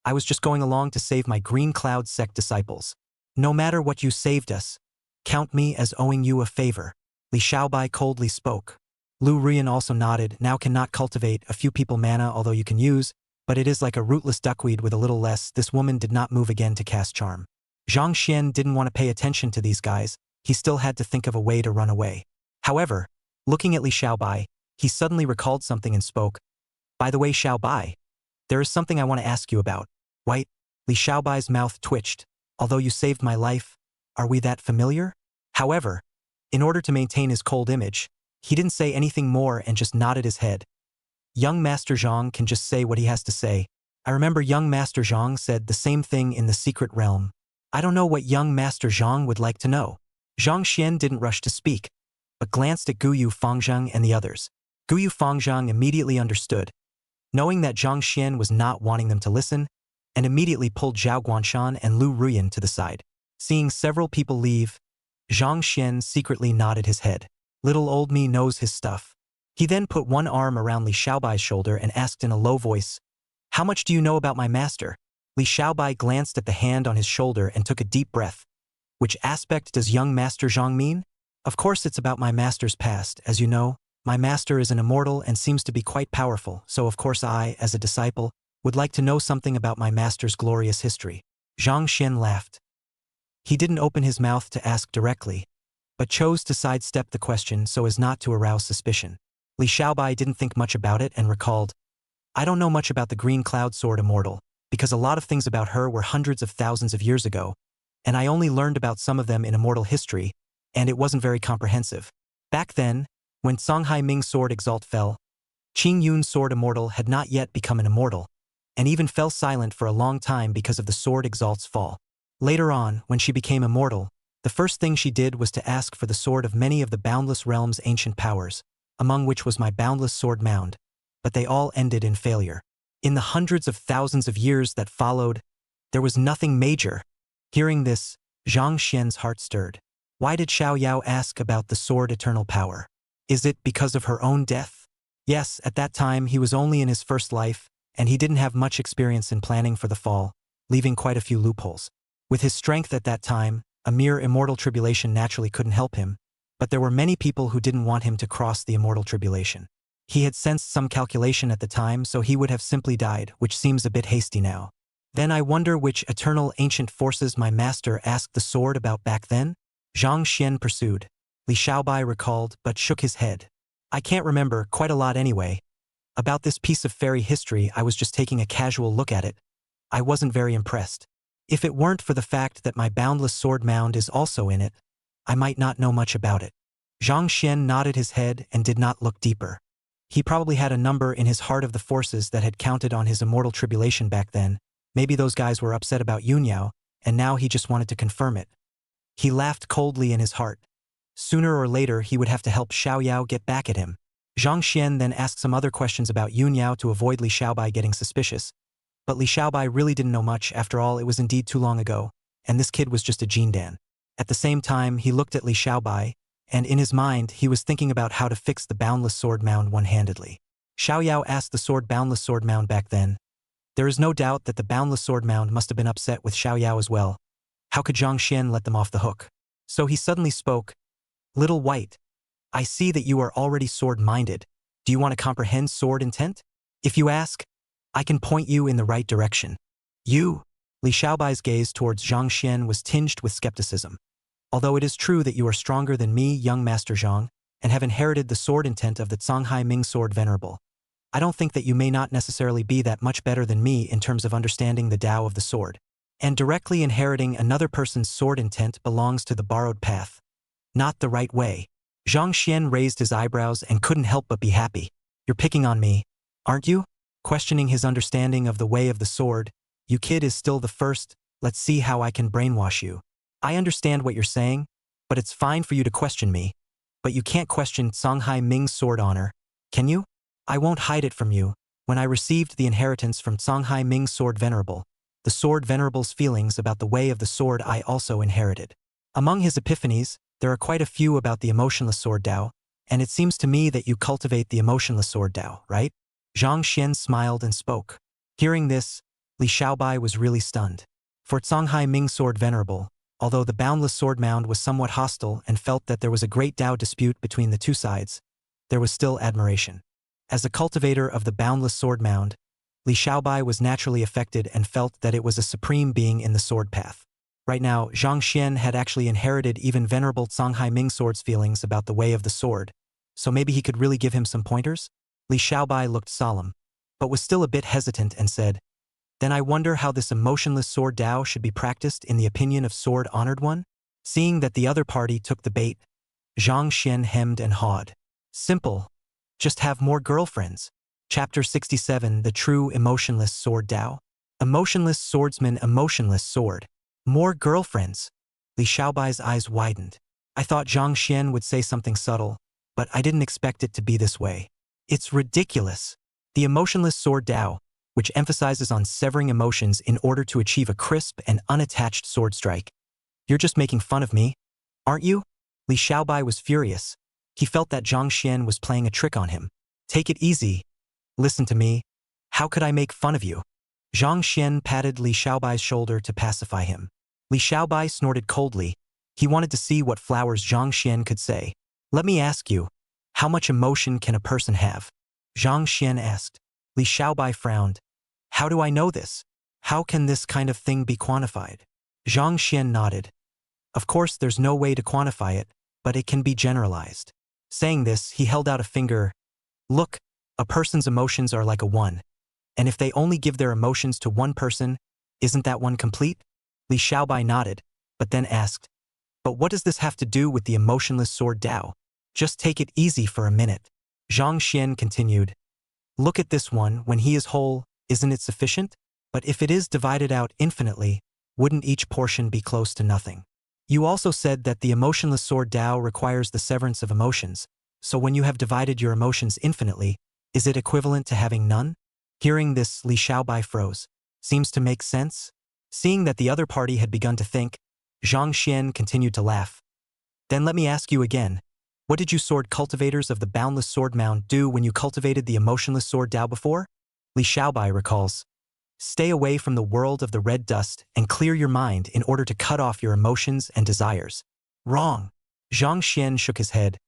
Speaker 2: I was just going along to save my Green Cloud sect disciples. No matter what you saved us, count me as owing you a favor. Li Xiaobai coldly spoke. Lu Ruyan also nodded. Now cannot cultivate a few people mana, although you can use, but it is like a rootless duckweed with a little less. This woman did not move again to cast charm. Zhang Xian didn't want to pay attention to these guys. He still had to think of a way to run away. However, looking at Li Xiaobai, he suddenly recalled something and spoke. By the way, Xiaobai, there is something I want to ask you about. White, Li Xiaobai's mouth twitched. Although you saved my life, are we that familiar? However, in order to maintain his cold image, he didn't say anything more and just nodded his head. Young Master Zhang can just say what he has to say. I remember young Master Zhang said the same thing in the secret realm. I don't know what young Master Zhang would like to know. Zhang Xian didn't rush to speak, but glanced at Guyu Fangzheng and the others. Guyu Fangzheng immediately understood, knowing that Zhang Xian was not wanting them to listen, and immediately pulled Zhao Guanshan and Lu Ruyan to the side. Seeing several people leave, Zhang Xian secretly nodded his head. Little old me knows his stuff. He then put one arm around Li Xiaobai's shoulder and asked in a low voice, How much do you know about my master? Li Xiaobai glanced at the hand on his shoulder and took a deep breath. Which aspect does young Master Zhang mean? Of course it's about my master's past. As you know, my master is an immortal and seems to be quite powerful, so of course I, as a disciple, would like to know something about my master's glorious history. Zhang Xian laughed. He didn't open his mouth to ask directly, but chose to sidestep the question so as not to arouse suspicion. Li Xiaobai didn't think much about it and recalled, I don't know much about the Green Cloud Sword Immortal, because a lot of things about her were hundreds of thousands of years ago, and I only learned about some of them in immortal history, and it wasn't very comprehensive. Back then, when Songhai Ming Sword Exalt fell, Qing Yun's Sword Immortal had not yet become an immortal, and even fell silent for a long time because of the Sword Exalt's fall. Later on, when she became immortal, the first thing she did was to ask for the sword of many of the Boundless Realm's ancient powers, among which was my Boundless Sword Mound, but they all ended in failure. In the hundreds of thousands of years that followed, there was nothing major. Hearing this, Zhang Xian's heart stirred. Why did Xiao Yao ask about the sword eternal power? Is it because of her own death? Yes, at that time he was only in his first life, and he didn't have much experience in planning for the fall, leaving quite a few loopholes. With his strength at that time, a mere immortal tribulation naturally couldn't help him, but there were many people who didn't want him to cross the immortal tribulation. He had sensed some calculation at the time, so he would have simply died, which seems a bit hasty now. Then I wonder which eternal ancient forces my master asked the sword about back then? Zhang Xian pursued. Li Xiaobai recalled, but shook his head. I can't remember, quite a lot anyway. About this piece of fairy history, I was just taking a casual look at it. I wasn't very impressed. If it weren't for the fact that my Boundless Sword Mound is also in it, I might not know much about it. Zhang Xian nodded his head and did not look deeper. He probably had a number in his heart of the forces that had counted on his immortal tribulation back then. Maybe those guys were upset about Yunyao, and now he just wanted to confirm it. He laughed coldly in his heart. Sooner or later, he would have to help Xiaoyao get back at him. Zhang Xian then asked some other questions about Yunyao to avoid Li Xiaobai getting suspicious. But Li Xiaobai really didn't know much. After all, it was indeed too long ago, and this kid was just a Jindan. At the same time, he looked at Li Xiaobai, and in his mind, he was thinking about how to fix the boundless sword mound one-handedly. Xiaoyao asked the boundless sword mound back then. There is no doubt that the boundless sword mound must have been upset with Xiaoyao as well. How could Zhang Xian let them off the hook? So he suddenly spoke. Little White, I see that you are already sword-minded. Do you want to comprehend sword intent? If you ask, I can point you in the right direction. You? Li Xiaobai's gaze towards Zhang Xian was tinged with skepticism. Although it is true that you are stronger than me, young Master Zhang, and have inherited the sword intent of the Canghai Ming Sword Venerable, I don't think that you may not necessarily be that much better than me in terms of understanding the Tao of the sword. And directly inheriting another person's sword intent belongs to the borrowed path. Not the right way. Zhang Xian raised his eyebrows and couldn't help but be happy. You're picking on me, aren't you? Questioning his understanding of the way of the sword. You kid is still the first. Let's see how I can brainwash you. I understand what you're saying, but it's fine for you to question me. But you can't question Canghai Ming's sword honor, can you? I won't hide it from you. When I received the inheritance from Canghai Ming's Sword Venerable, the Sword Venerable's feelings about the way of the sword I also inherited. Among his epiphanies, there are quite a few about the emotionless sword Tao, and it seems to me that you cultivate the emotionless sword Tao, right? Zhang Xian smiled and spoke. Hearing this, Li Xiaobai was really stunned. For Canghai Ming's Sword Venerable, although the boundless sword mound was somewhat hostile and felt that there was a great Tao dispute between the two sides, there was still admiration. As a cultivator of the boundless sword mound, Li Xiaobai was naturally affected and felt that it was a supreme being in the sword path. Right now, Zhang Xian had actually inherited even Venerable Canghai Ming Sword's feelings about the way of the sword, so maybe he could really give him some pointers? Li Xiaobai looked solemn, but was still a bit hesitant and said, Then I wonder how this emotionless sword Tao should be practiced in the opinion of sword-honored one? Seeing that the other party took the bait, Zhang Xian hemmed and hawed. Simple. Just have more girlfriends. Chapter 67, The True Emotionless Sword Tao. Emotionless swordsman, emotionless sword. More girlfriends. Li Xiaobai's eyes widened. I thought Zhang Xian would say something subtle, but I didn't expect it to be this way. It's ridiculous. The emotionless sword Tao, which emphasizes on severing emotions in order to achieve a crisp and unattached sword strike. You're just making fun of me, aren't you? Li Xiaobai was furious. He felt that Zhang Xian was playing a trick on him. Take it easy. Listen to me. How could I make fun of you? Zhang Xian patted Li Xiaobai's shoulder to pacify him. Li Xiaobai snorted coldly. He wanted to see what flowers Zhang Xian could say. Let me ask you, how much emotion can a person have? Zhang Xian asked. Li Xiaobai frowned. How do I know this? How can this kind of thing be quantified? Zhang Xian nodded. Of course, there's no way to quantify it, but it can be generalized. Saying this, he held out a finger. Look, a person's emotions are like a one. And if they only give their emotions to one person, isn't that one complete? Li Xiaobai nodded, but then asked, But what does this have to do with the emotionless sword Tao? Just take it easy for a minute. Zhang Xian continued. Look at this one, when he is whole, isn't it sufficient? But if it is divided out infinitely, wouldn't each portion be close to nothing? You also said that the emotionless sword Tao requires the severance of emotions, so when you have divided your emotions infinitely, is it equivalent to having none? Hearing this, Li Xiaobai froze. Seems to make sense? Seeing that the other party had begun to think, Zhang Xian continued to laugh. Then let me ask you again. What did you sword cultivators of the boundless sword mound do when you cultivated the emotionless sword Tao before? Li Xiaobai recalls. Stay away from the world of the red dust and clear your mind in order to cut off your emotions and desires. Wrong. Zhang Xian shook his head.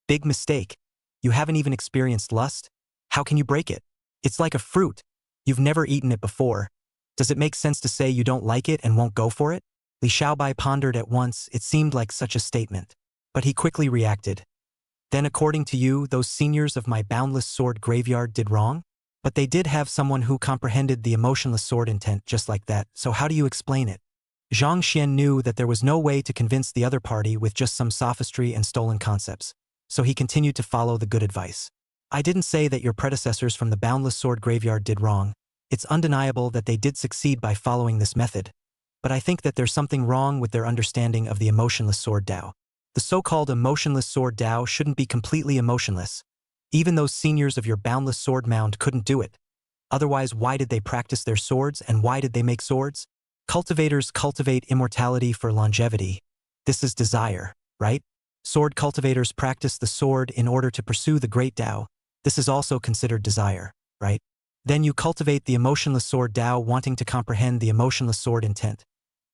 Speaker 2: Big mistake. You haven't even experienced lust? How can you break it? It's like a fruit. You've never eaten it before. Does it make sense to say you don't like it and won't go for it? Li Xiaobai pondered at once. It seemed like such a statement. But he quickly reacted. Then according to you, those seniors of my boundless sword graveyard did wrong? But they did have someone who comprehended the emotionless sword intent just like that, so how do you explain it? Zhang Xian knew that there was no way to convince the other party with just some sophistry and stolen concepts, so he continued to follow the good advice. I didn't say that your predecessors from the Boundless Sword Graveyard did wrong. It's undeniable that they did succeed by following this method. But I think that there's something wrong with their understanding of the emotionless sword Dao. The so-called emotionless sword Dao shouldn't be completely emotionless. Even those seniors of your Boundless Sword Mound couldn't do it. Otherwise, why did they practice their swords and why did they make swords? Cultivators cultivate immortality for longevity. This is desire, right? Sword cultivators practice the sword in order to pursue the great Dao. This is also considered desire, right? Then you cultivate the emotionless sword Dao wanting to comprehend the emotionless sword intent.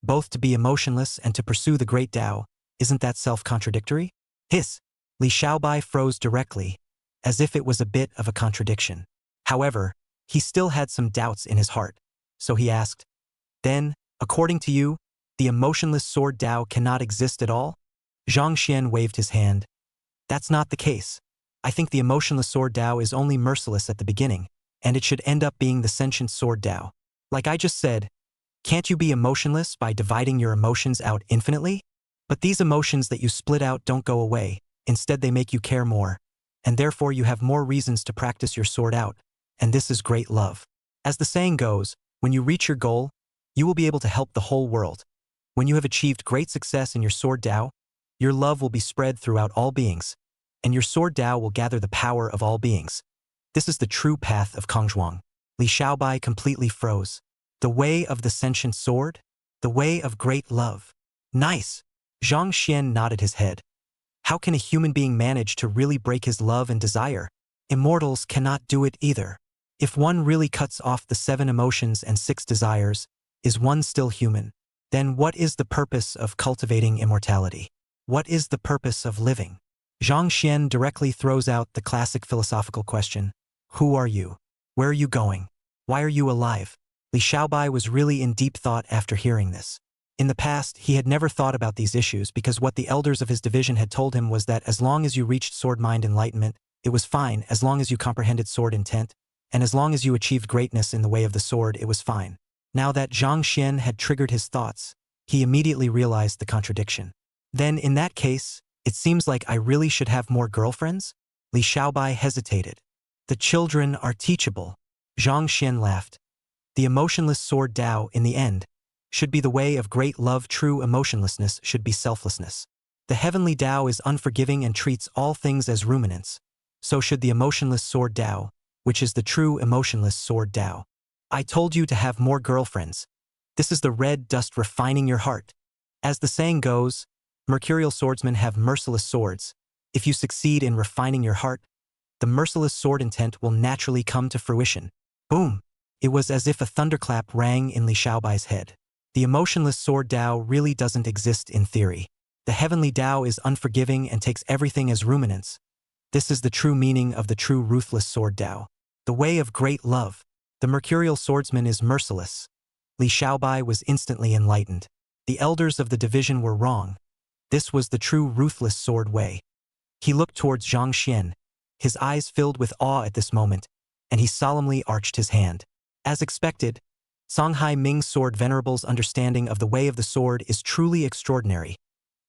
Speaker 2: Both to be emotionless and to pursue the great Dao, isn't that self-contradictory? Hiss! Li Xiaobai froze directly, as if it was a bit of a contradiction. However, he still had some doubts in his heart, so he asked, then, according to you, the emotionless sword Dao cannot exist at all? Zhang Xian waved his hand. That's not the case. I think the emotionless sword Dao is only merciless at the beginning, and it should end up being the sentient sword Dao. Like I just said, can't you be emotionless by dividing your emotions out infinitely? But these emotions that you split out don't go away, instead they make you care more, and therefore you have more reasons to practice your sword out, and this is great love. As the saying goes, when you reach your goal, you will be able to help the whole world. When you have achieved great success in your sword Dao, your love will be spread throughout all beings, and your sword Dao will gather the power of all beings. This is the true path of Kongzhuang. Li Xiaobai completely froze. The way of the sentient sword? The way of great love. Nice! Zhang Xian nodded his head. How can a human being manage to really break his love and desire? Immortals cannot do it either. If one really cuts off the 7 emotions and 6 desires, is one still human? Then what is the purpose of cultivating immortality? What is the purpose of living? Zhang Xian directly throws out the classic philosophical question. Who are you? Where are you going? Why are you alive? Li Xiaobai was really in deep thought after hearing this. In the past, he had never thought about these issues because what the elders of his division had told him was that as long as you reached sword mind enlightenment, it was fine, as long as you comprehended sword intent, and as long as you achieved greatness in the way of the sword, it was fine. Now that Zhang Xian had triggered his thoughts, he immediately realized the contradiction. Then, in that case, it seems like I really should have more girlfriends? Li Xiaobai hesitated. The children are teachable. Zhang Xian laughed. The emotionless sword Dao, in the end, should be the way of great love. True emotionlessness should be selflessness. The heavenly Dao is unforgiving and treats all things as ruminants. So should the emotionless sword Dao, which is the true emotionless sword Dao. I told you to have more girlfriends. This is the red dust refining your heart. As the saying goes, mercurial swordsmen have merciless swords. If you succeed in refining your heart, the merciless sword intent will naturally come to fruition. Boom! It was as if a thunderclap rang in Li Xiaobai's head. The emotionless sword Dao really doesn't exist in theory. The heavenly Dao is unforgiving and takes everything as ruminants. This is the true meaning of the true ruthless sword Dao. The way of great love. The mercurial swordsman is merciless. Li Xiaobai was instantly enlightened. The elders of the division were wrong. This was the true ruthless sword way. He looked towards Zhang Xian. His eyes filled with awe at this moment, and he solemnly arched his hand. As expected, Songhai Ming's sword venerable's understanding of the way of the sword is truly extraordinary.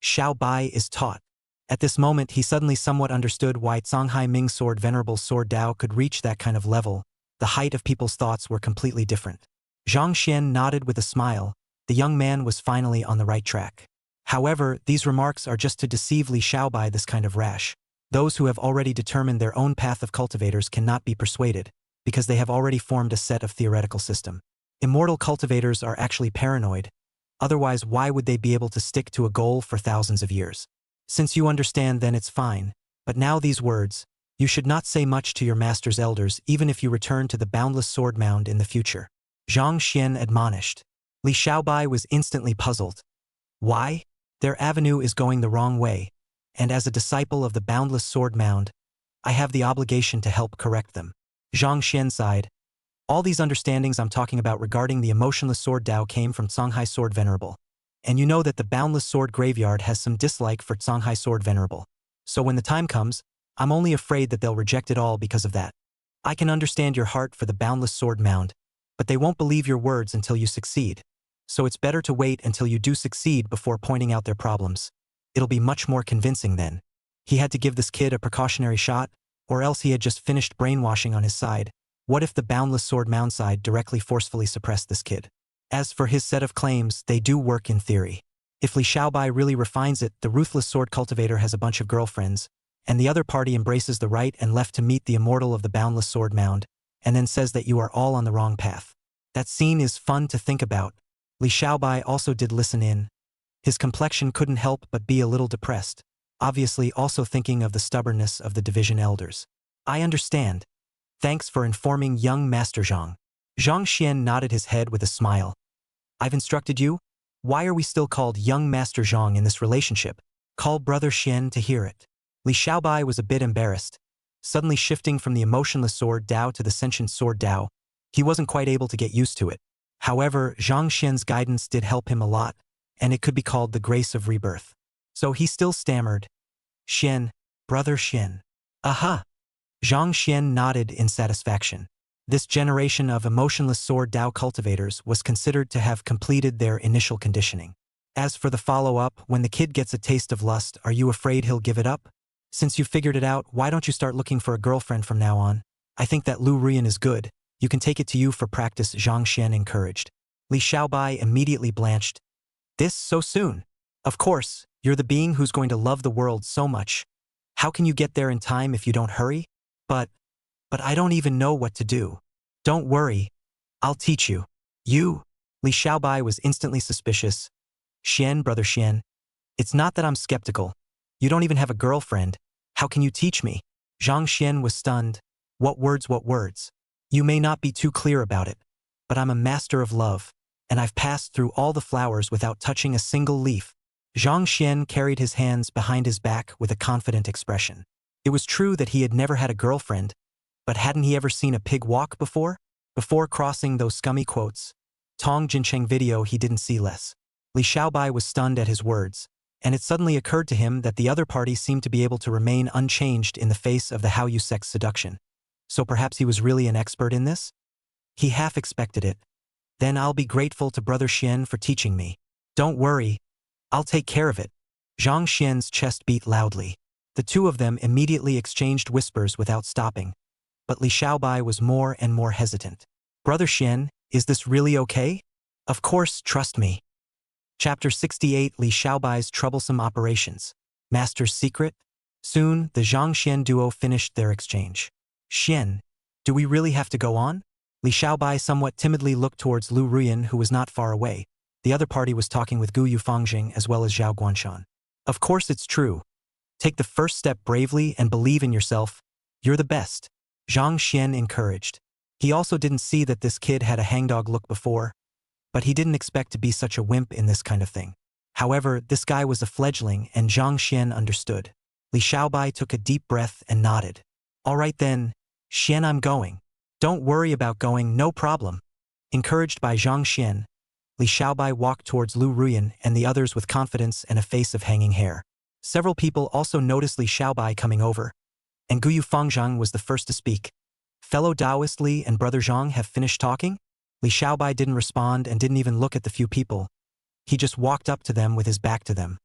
Speaker 2: Xiao Bai is taught. At this moment he suddenly somewhat understood why Songhai Ming's sword venerable's sword Dao could reach that kind of level. The height of people's thoughts were completely different. Zhang Xian nodded with a smile. The young man was finally on the right track. However, these remarks are just to deceive Li Xiaobai. This kind of rash. Those who have already determined their own path of cultivators cannot be persuaded, because they have already formed a set of theoretical system. Immortal cultivators are actually paranoid. Otherwise, why would they be able to stick to a goal for thousands of years? Since you understand, then it's fine. But now these words, you should not say much to your master's elders even if you return to the boundless sword mound in the future. Zhang Xian admonished. Li Xiaobai was instantly puzzled. Why? Their avenue is going the wrong way, and as a disciple of the boundless sword mound, I have the obligation to help correct them. Zhang Xian sighed. All these understandings I'm talking about regarding the emotionless sword Dao came from Songhai Sword Venerable. And you know that the Boundless Sword Graveyard has some dislike for Songhai Sword Venerable. So when the time comes, I'm only afraid that they'll reject it all because of that. I can understand your heart for the Boundless Sword Mound, but they won't believe your words until you succeed. So it's better to wait until you do succeed before pointing out their problems. It'll be much more convincing then. He had to give this kid a precautionary shot, or else he had just finished brainwashing on his side. What if the boundless sword mound side directly forcefully suppressed this kid? As for his set of claims, they do work in theory. If Li Xiaobai really refines it, the ruthless sword cultivator has a bunch of girlfriends, and the other party embraces the right and left to meet the immortal of the boundless sword mound, and then says that you are all on the wrong path. That scene is fun to think about. Li Xiaobai also did listen in. His complexion couldn't help but be a little depressed, obviously also thinking of the stubbornness of the division elders. I understand. Thanks for informing young Master Zhang. Zhang Xian nodded his head with a smile. I've instructed you? Why are we still called young Master Zhang in this relationship? Call Brother Xian to hear it. Li Xiaobai was a bit embarrassed. Suddenly shifting from the emotionless sword Dao to the sentient sword Dao, he wasn't quite able to get used to it. However, Zhang Xian's guidance did help him a lot, and it could be called the grace of rebirth. So he still stammered, Xian, Brother Xian. Aha! Zhang Xian nodded in satisfaction. This generation of emotionless sword Dao cultivators was considered to have completed their initial conditioning. As for the follow-up, when the kid gets a taste of lust, are you afraid he'll give it up? Since you figured it out, why don't you start looking for a girlfriend from now on? I think that Lu Rian is good. You can take it to you for practice, Zhang Xian encouraged. Li Xiaobai immediately blanched. This so soon? Of course, you're the being who's going to love the world so much. How can you get there in time if you don't hurry? But I don't even know what to do. Don't worry. I'll teach you. You? Li Xiaobai was instantly suspicious. Xian, Brother Xian. It's not that I'm skeptical. You don't even have a girlfriend. How can you teach me? Zhang Xian was stunned. What words, what words? You may not be too clear about it, but I'm a master of love, and I've passed through all the flowers without touching a single leaf. Zhang Xian carried his hands behind his back with a confident expression. It was true that he had never had a girlfriend, but hadn't he ever seen a pig walk before? Before crossing those scummy quotes, Tong Jincheng video he didn't see less. Li Xiaobai was stunned at his words, and it suddenly occurred to him that the other party seemed to be able to remain unchanged in the face of the Hao Yu sex seduction. So perhaps he was really an expert in this? He half expected it. Then I'll be grateful to Brother Xian for teaching me. Don't worry. I'll take care of it. Zhang Xian's chest beat loudly. The two of them immediately exchanged whispers without stopping. But Li Xiaobai was more and more hesitant. Brother Xian, is this really okay? Of course, trust me. Chapter 68 Li Xiaobai's Troublesome Operations. Master's Secret? Soon, the Zhang Xian duo finished their exchange. Xian, do we really have to go on? Li Xiaobai somewhat timidly looked towards Lu Ruyan, who was not far away. The other party was talking with Gu Yufangjing as well as Zhao Guanshan. Of course it's true. Take the first step bravely and believe in yourself. You're the best. Zhang Xian encouraged. He also didn't see that this kid had a hangdog look before, but he didn't expect to be such a wimp in this kind of thing. However, this guy was a fledgling, and Zhang Xian understood. Li Xiaobai took a deep breath and nodded. All right then, Xian, I'm going. Don't worry about going, no problem. Encouraged by Zhang Xian, Li Xiaobai walked towards Lu Ruyan and the others with confidence and a face of hanging hair. Several people also noticed Li Xiaobai coming over, and Gu Yufangzhang was the first to speak. Fellow Taoist Li and Brother Zhang have finished talking? Li Xiaobai didn't respond and didn't even look at the few people. He just walked up to them with his back to them,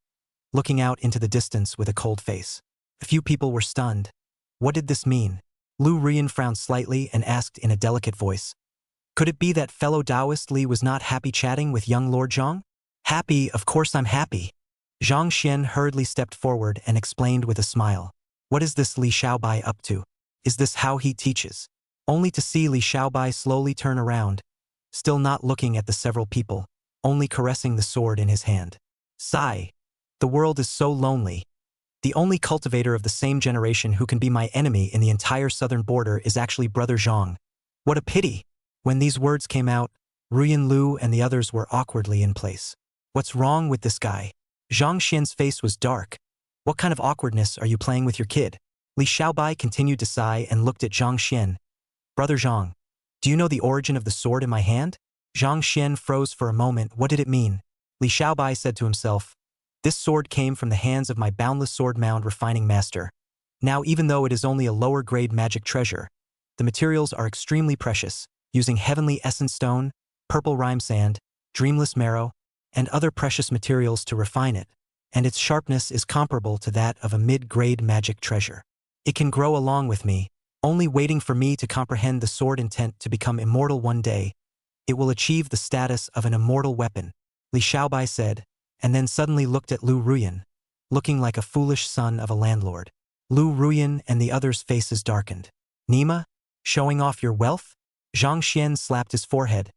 Speaker 2: looking out into the distance with a cold face. A few people were stunned. What did this mean? Lu Ruyan frowned slightly and asked in a delicate voice. Could it be that fellow Taoist Li was not happy chatting with young Lord Zhang? Happy, of course I'm happy. Zhang Xian hurriedly stepped forward and explained with a smile. What is this Li Xiaobai up to? Is this how he teaches? Only to see Li Xiaobai slowly turn around, still not looking at the several people, only caressing the sword in his hand. Sigh. The world is so lonely. The only cultivator of the same generation who can be my enemy in the entire southern border is actually Brother Zhang. What a pity. When these words came out, Ruyan Lu and the others were awkwardly in place. What's wrong with this guy? Zhang Xian's face was dark. What kind of awkwardness are you playing with your kid? Li Xiaobai continued to sigh and looked at Zhang Xian. Brother Zhang, do you know the origin of the sword in my hand? Zhang Xian froze for a moment. What did it mean? Li Xiaobai said to himself, this sword came from the hands of my boundless sword mound refining master. Now, even though it is only a lower grade magic treasure, the materials are extremely precious, using heavenly essence stone, purple rime sand, dreamless marrow, and other precious materials to refine it, and its sharpness is comparable to that of a mid-grade magic treasure. It can grow along with me, only waiting for me to comprehend the sword intent to become immortal one day. It will achieve the status of an immortal weapon, Li Xiaobai said, and then suddenly looked at Lu Ruyan, looking like a foolish son of a landlord. Lu Ruyan and the others' faces darkened. Nima? Showing off your wealth? Zhang Xian slapped his forehead.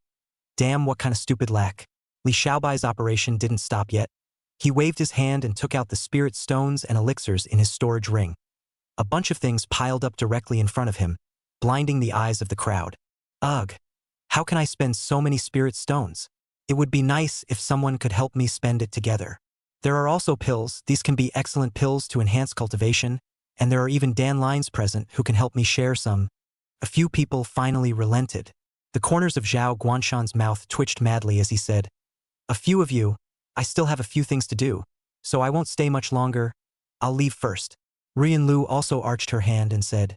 Speaker 2: Damn, what kind of stupid lack. Li Xiaobai's operation didn't stop yet. He waved his hand and took out the spirit stones and elixirs in his storage ring. A bunch of things piled up directly in front of him, blinding the eyes of the crowd. Ugh! How can I spend so many spirit stones? It would be nice if someone could help me spend it together. There are also pills. These can be excellent pills to enhance cultivation, and there are even Dan Lines present who can help me share some. A few people finally relented. The corners of Zhao Guanshan's mouth twitched madly as he said, "A few of you, I still have a few things to do, so I won't stay much longer. I'll leave first." Rian Lu also arched her hand and said,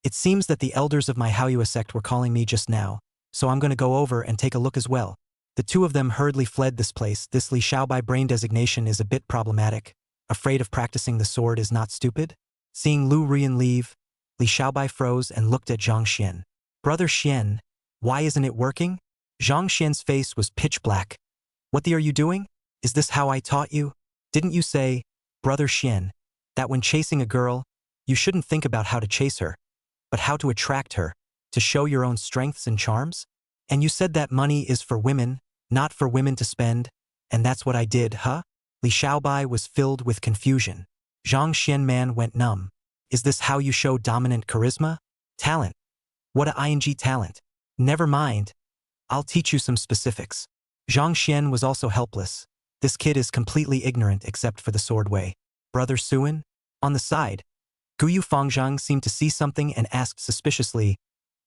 Speaker 2: "It seems that the elders of my Haoyue sect were calling me just now, so I'm going to go over and take a look as well." The two of them hurriedly fled this place. This Li Xiaobai brain designation is a bit problematic. Afraid of practicing the sword is not stupid? Seeing Lu Rian leave, Li Xiaobai froze and looked at Zhang Xian. "Brother Xian, why isn't it working?" Zhang Xian's face was pitch black. "What are you doing? Is this how I taught you? Didn't you say, Brother Xian, that when chasing a girl, you shouldn't think about how to chase her, but how to attract her, to show your own strengths and charms? And you said that money is for women, not for women to spend, and that's what I did, huh?" Li Xiaobai was filled with confusion. Zhang Xian went numb. "Is this how you show dominant charisma? Talent? What a ing talent. Never mind. I'll teach you some specifics." Zhang Xian was also helpless. This kid is completely ignorant except for the sword way. "Brother Suan?" On the side, Guyu Fangzhang seemed to see something and asked suspiciously,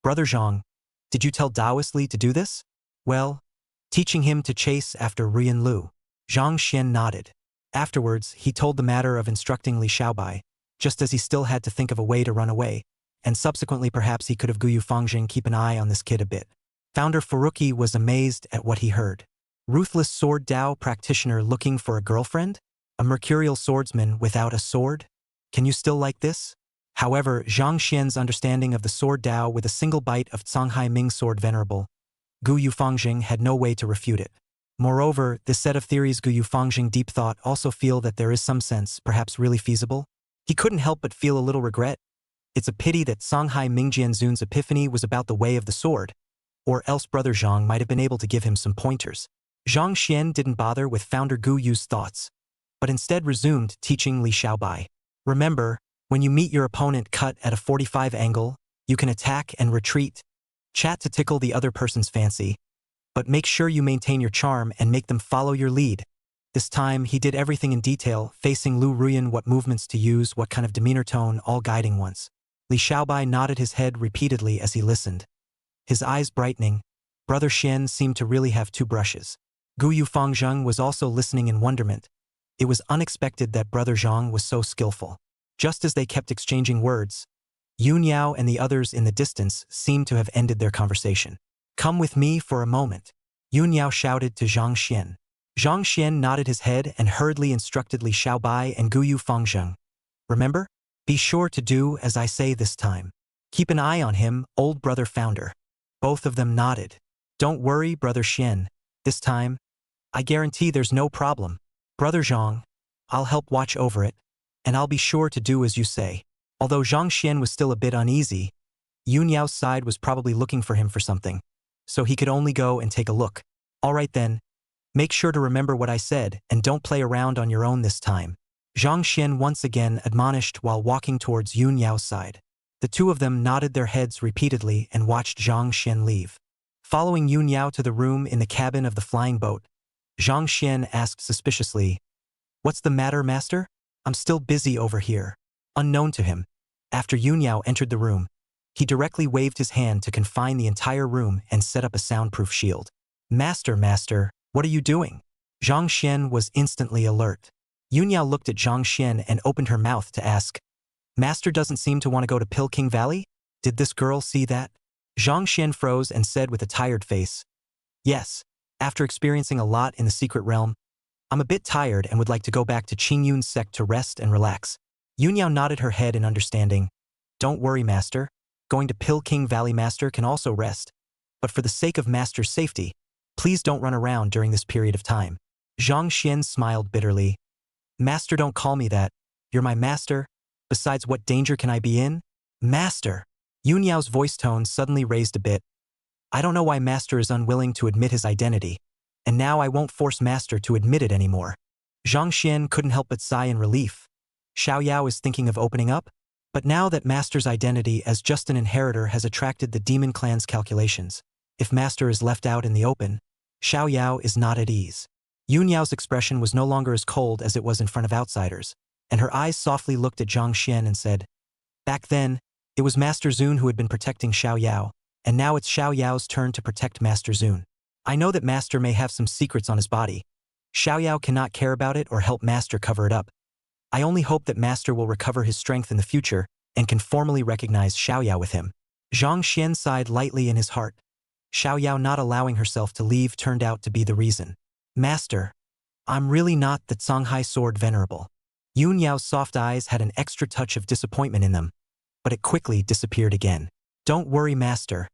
Speaker 2: "Brother Zhang, did you tell Taoist Li to do this?" "Well, teaching him to chase after Rian Lu." Zhang Xian nodded. Afterwards, he told the matter of instructing Li Xiaobai, just as he still had to think of a way to run away, and subsequently perhaps he could have Guyu Fangzhang keep an eye on this kid a bit. Founder Furuki was amazed at what he heard. Ruthless sword Dao practitioner looking for a girlfriend? A mercurial swordsman without a sword? Can you still like this? However, Zhang Xian's understanding of the sword Dao with a single bite of Canghai Ming sword venerable, Guyu Fangzhang had no way to refute it. Moreover, this set of theories Guyu Fangzhang deep thought also feel that there is some sense, perhaps really feasible. He couldn't help but feel a little regret. It's a pity that Canghai Mingjianzun's epiphany was about the way of the sword, or else Brother Zhang might have been able to give him some pointers. Zhang Xian didn't bother with Founder Guyu's thoughts, but instead resumed teaching Li Xiaobai. "Remember, when you meet your opponent cut at a 45 angle, you can attack and retreat. Chat to tickle the other person's fancy, but make sure you maintain your charm and make them follow your lead." This time, he did everything in detail, facing Lu Ruyan what movements to use, what kind of demeanor tone, all guiding once. Li Xiaobai nodded his head repeatedly as he listened. His eyes brightening, Brother Xian seemed to really have two brushes. Guyu Fangzhang was also listening in wonderment. It was unexpected that Brother Zhang was so skillful. Just as they kept exchanging words, Yun Yao and the others in the distance seemed to have ended their conversation. "Come with me for a moment," Yun Yao shouted to Zhang Xian. Zhang Xian nodded his head and hurriedly instructed Li Xiaobai and Guyu Fangzhang. "Remember? Be sure to do as I say this time. Keep an eye on him, old brother Founder." Both of them nodded. "Don't worry, Brother Xian. This time, I guarantee there's no problem. Brother Zhang, I'll help watch over it, and I'll be sure to do as you say." Although Zhang Xian was still a bit uneasy, Yun Yao's side was probably looking for him for something, so he could only go and take a look. "All right then. Make sure to remember what I said and don't play around on your own this time," Zhang Xian once again admonished while walking towards Yun Yao's side. The two of them nodded their heads repeatedly and watched Zhang Xian leave. Following Yun Yao to the room in the cabin of the flying boat, Zhang Xian asked suspiciously, "What's the matter, master? I'm still busy over here." Unknown to him, after Yun Yao entered the room, he directly waved his hand to confine the entire room and set up a soundproof shield. Master, what are you doing?" Zhang Xian was instantly alert. Yun Yao looked at Zhang Xian and opened her mouth to ask, "Master doesn't seem to want to go to Pill King Valley? Did this girl see that?" Zhang Xian froze and said with a tired face, "Yes, after experiencing a lot in the secret realm, I'm a bit tired and would like to go back to Qingyun's sect to rest and relax." Yun Yao nodded her head in understanding. Don't worry, Master. Going to Pill King Valley, Master can also rest. But for the sake of Master's safety, please don't run around during this period of time. Zhang Xian smiled bitterly. Master, don't call me that. You're my master. Besides, what danger can I be in? Master! Yun Yao's voice tone suddenly raised a bit. I don't know why Master is unwilling to admit his identity, and now I won't force Master to admit it anymore. Zhang Xian couldn't help but sigh in relief. Xiao Yao is thinking of opening up? But now that Master's identity as just an inheritor has attracted the demon clan's calculations, if Master is left out in the open, Xiao Yao is not at ease. Yun Yao's expression was no longer as cold as it was in front of outsiders, and her eyes softly looked at Zhang Xian and said, back then, it was Master Zun who had been protecting Xiao Yao, and now it's Xiao Yao's turn to protect Master Zun. I know that Master may have some secrets on his body. Xiao Yao cannot care about it or help Master cover it up. I only hope that Master will recover his strength in the future and can formally recognize Xiao Yao with him. Zhang Xian sighed lightly in his heart. Xiao Yao not allowing herself to leave turned out to be the reason. Master, I'm really not the Songhai sword venerable. Yun Yao's soft eyes had an extra touch of disappointment in them, but it quickly disappeared again. Don't worry, Master.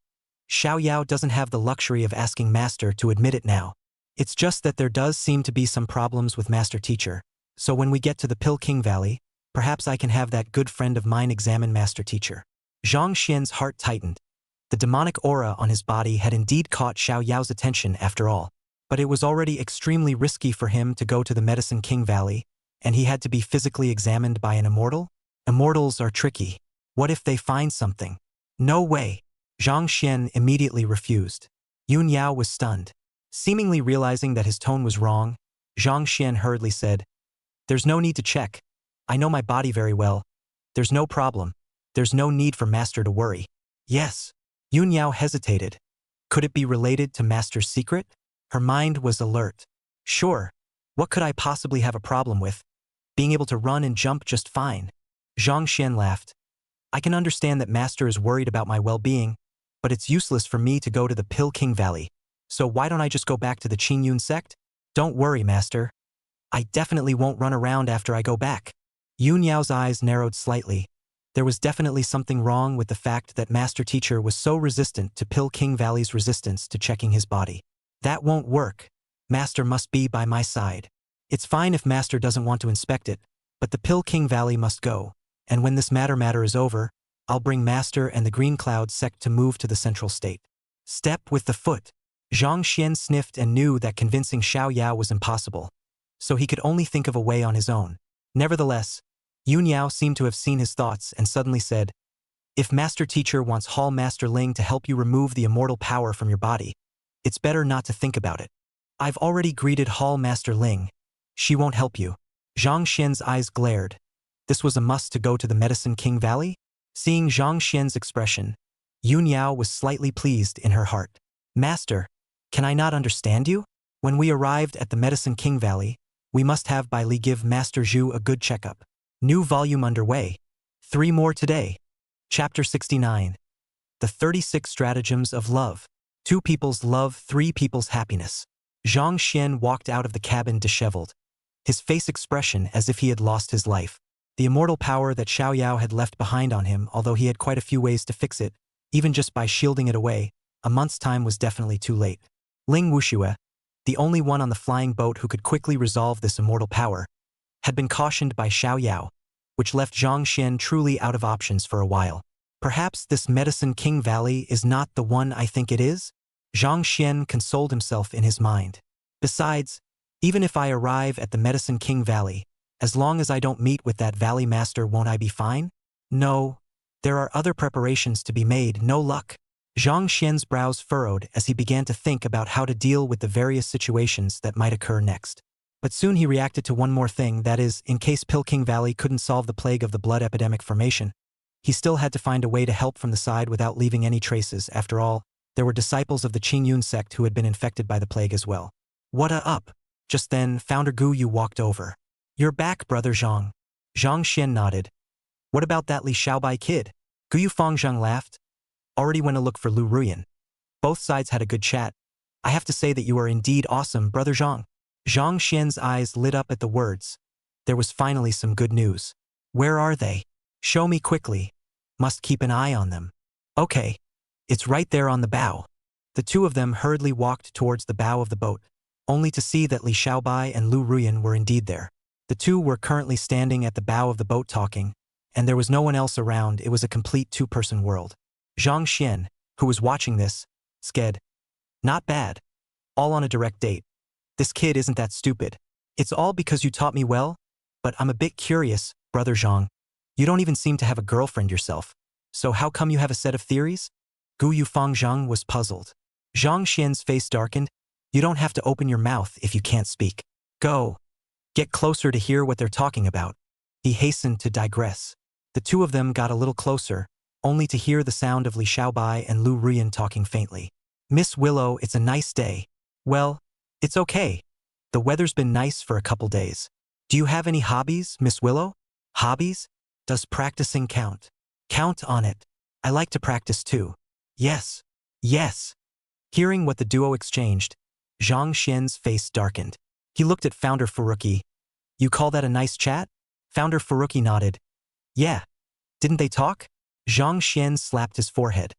Speaker 2: Xiao Yao doesn't have the luxury of asking Master to admit it now. It's just that there does seem to be some problems with Master Teacher. So when we get to the Pill King Valley, perhaps I can have that good friend of mine examine Master Teacher. Zhang Xian's heart tightened. The demonic aura on his body had indeed caught Xiao Yao's attention after all. But it was already extremely risky for him to go to the Medicine King Valley, and he had to be physically examined by an immortal? Immortals are tricky. What if they find something? No way. Zhang Xian immediately refused. Yun Yao was stunned. Seemingly realizing that his tone was wrong, Zhang Xian hurriedly said, there's no need to check. I know my body very well. There's no problem. There's no need for Master to worry. Yes. Yun Yao hesitated. Could it be related to Master's secret? Her mind was alert. Sure. What could I possibly have a problem with? Being able to run and jump just fine. Zhang Xian laughed. I can understand that Master is worried about my well-being, but it's useless for me to go to the Pill King Valley. So why don't I just go back to the Qingyun sect? Don't worry, Master. I definitely won't run around after I go back. Yun Yao's eyes narrowed slightly. There was definitely something wrong with the fact that Master Teacher was so resistant to Pill King Valley's resistance to checking his body. That won't work. Master must be by my side. It's fine if Master doesn't want to inspect it, but the Pill King Valley must go. And when this matter is over, I'll bring Master and the Green Cloud sect to move to the central state. Step with the foot. Zhang Xian sniffed and knew that convincing Xiao Yao was impossible, so he could only think of a way on his own. Nevertheless, Yun Yao seemed to have seen his thoughts and suddenly said, if Master Teacher wants Hall Master Ling to help you remove the immortal power from your body, it's better not to think about it. I've already greeted Hall Master Ling. She won't help you. Zhang Xian's eyes glared. This was a must to go to the Medicine King Valley? Seeing Zhang Xian's expression, Yun Yao was slightly pleased in her heart. Master, can I not understand you? When we arrived at the Medicine King Valley, we must have by Li give Master Zhu a good checkup. New volume underway. 3 more today. Chapter 69. The 36 Stratagems of Love. 2 people's love, 3 people's happiness. Zhang Xian walked out of the cabin disheveled, his face expression as if he had lost his life. The immortal power that Xiao Yao had left behind on him, although he had quite a few ways to fix it, even just by shielding it away, a month's time was definitely too late. Ling Wuxue, the only one on the flying boat who could quickly resolve this immortal power, had been cautioned by Xiao Yao, which left Zhang Xian truly out of options for a while. Perhaps this Medicine King Valley is not the one I think it is? Zhang Xian consoled himself in his mind. Besides, even if I arrive at the Medicine King Valley, as long as I don't meet with that Valley Master, won't I be fine? No. There are other preparations to be made, no luck. Zhang Xian's brows furrowed as he began to think about how to deal with the various situations that might occur next. But soon he reacted to one more thing, that is, in case Pill King Valley couldn't solve the plague of the blood epidemic formation, he still had to find a way to help from the side without leaving any traces. After all, there were disciples of the Qingyun sect who had been infected by the plague as well. What up? Just then, Founder Gu Yu walked over. You're back, Brother Zhang. Zhang Xian nodded. What about that Li Xiaobai kid? Gu Yu Fangzheng laughed. Already went to look for Lu Ruyan. Both sides had a good chat. I have to say that you are indeed awesome, Brother Zhang. Zhang Xian's eyes lit up at the words. There was finally some good news. Where are they? Show me quickly. Must keep an eye on them. Okay. It's right there on the bow. The two of them hurriedly walked towards the bow of the boat, only to see that Li Xiaobai and Lu Ruyan were indeed there. The two were currently standing at the bow of the boat talking, and there was no one else around. It was a complete two-person world. Zhang Xian, who was watching this, said, "Not bad. All on a direct date. This kid isn't that stupid. It's all because you taught me well, but I'm a bit curious, brother Zhang. You don't even seem to have a girlfriend yourself. So how come you have a set of theories?" Gu Yufang Zhang was puzzled. Zhang Xian's face darkened. "You don't have to open your mouth if you can't speak. Go. Get closer to hear what they're talking about." He hastened to digress. The two of them got a little closer, only to hear the sound of Li Xiaobai and Lu Ruyan talking faintly. "Miss Willow, it's a nice day." "Well, it's okay. The weather's been nice for a couple days. Do you have any hobbies, Miss Willow?" "Hobbies? Does practicing count?" "Count on it. I like to practice too." "Yes. Yes." Hearing what the duo exchanged, Zhang Xian's face darkened. He looked at Founder Furuki. "You call that a nice chat?" Founder Furuki nodded. "Yeah. Didn't they talk?" Zhang Xian slapped his forehead.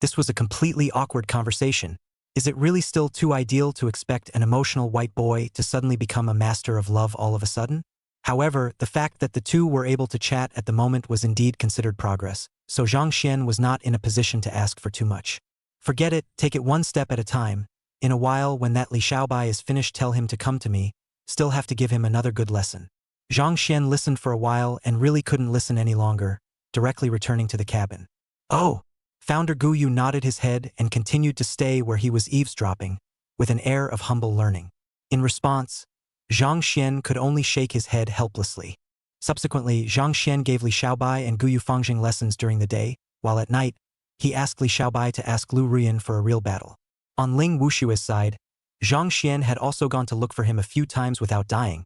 Speaker 2: This was a completely awkward conversation. Is it really still too ideal to expect an emotional white boy to suddenly become a master of love all of a sudden? However, the fact that the two were able to chat at the moment was indeed considered progress, so Zhang Xian was not in a position to ask for too much. "Forget it, take it one step at a time. In a while, when that Li Xiaobai is finished, tell him to come to me. Still have to give him another good lesson." Zhang Xian listened for a while and really couldn't listen any longer, directly returning to the cabin. "Oh!" Founder Guyu nodded his head and continued to stay where he was eavesdropping, with an air of humble learning. In response, Zhang Xian could only shake his head helplessly. Subsequently, Zhang Xian gave Li Xiaobai and Guyu Fangjing lessons during the day, while at night, he asked Li Xiaobai to ask Lu Ruyan for a real battle. On Ling Wushui's side, Zhang Xian had also gone to look for him a few times without dying,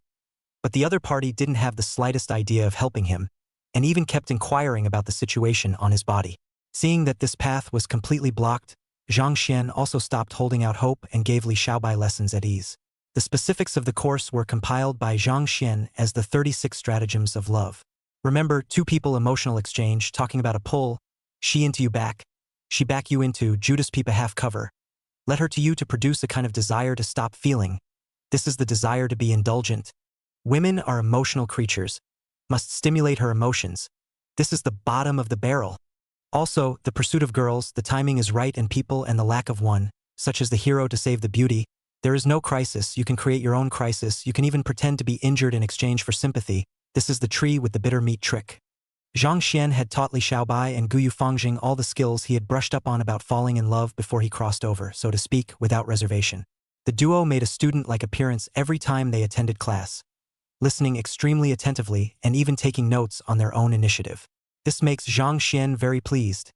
Speaker 2: but the other party didn't have the slightest idea of helping him, and even kept inquiring about the situation on his body. Seeing that this path was completely blocked, Zhang Xian also stopped holding out hope and gave Li Xiaobai lessons at ease. The specifics of the course were compiled by Zhang Xian as the 36 Stratagems of Love. Remember, two people emotional exchange, talking about a pull, she into you back, she back you into, Judas Peepa half cover. Let her to you to produce a kind of desire to stop feeling. This is the desire to be indulgent. Women are emotional creatures, must stimulate her emotions. This is the bottom of the barrel. Also, the pursuit of girls, the timing is right and people and the lack of one, such as the hero to save the beauty. There is no crisis, you can create your own crisis, you can even pretend to be injured in exchange for sympathy. This is the tree with the bitter meat trick. Zhang Xian had taught Li Xiaobai and Guyu Fangjing all the skills he had brushed up on about falling in love before he crossed over, so to speak, without reservation. The duo made a student-like appearance every time they attended class, listening extremely attentively and even taking notes on their own initiative. This makes Zhang Xian very pleased.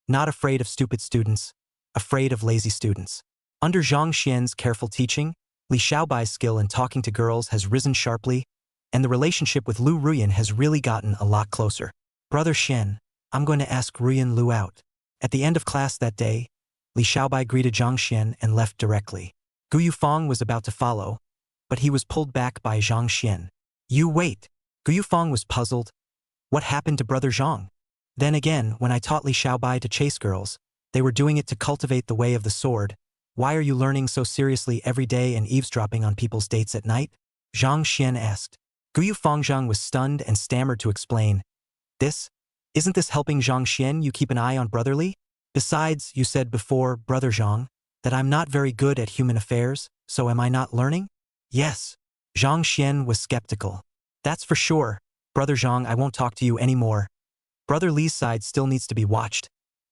Speaker 2: Not afraid of stupid students, afraid of lazy students. Under Zhang Xian's careful teaching, Li Xiaobai's skill in talking to girls has risen sharply, and the relationship with Lu Ruyan has really gotten a lot closer. "Brother Xian, I'm going to ask Ruyan Lu out." At the end of class that day, Li Xiaobai greeted Zhang Xian and left directly. Gu Yufang was about to follow, but he was pulled back by Zhang Xian. "You wait." Gu Yufang was puzzled. What happened to Brother Zhang? Then again, when I taught Li Xiaobai to chase girls, they were doing it to cultivate the way of the sword. Why are you learning so seriously every day and eavesdropping on people's dates at night? Zhang Xian asked. Guyu Fangzhang was stunned and stammered to explain. Isn't this helping Zhang Xian? You keep an eye on brotherly? Besides, you said before, Brother Zhang, that I'm not very good at human affairs, so am I not learning? Yes. Zhang Xian was skeptical. That's for sure. Brother Zhang, I won't talk to you anymore. Brother Li's side still needs to be watched.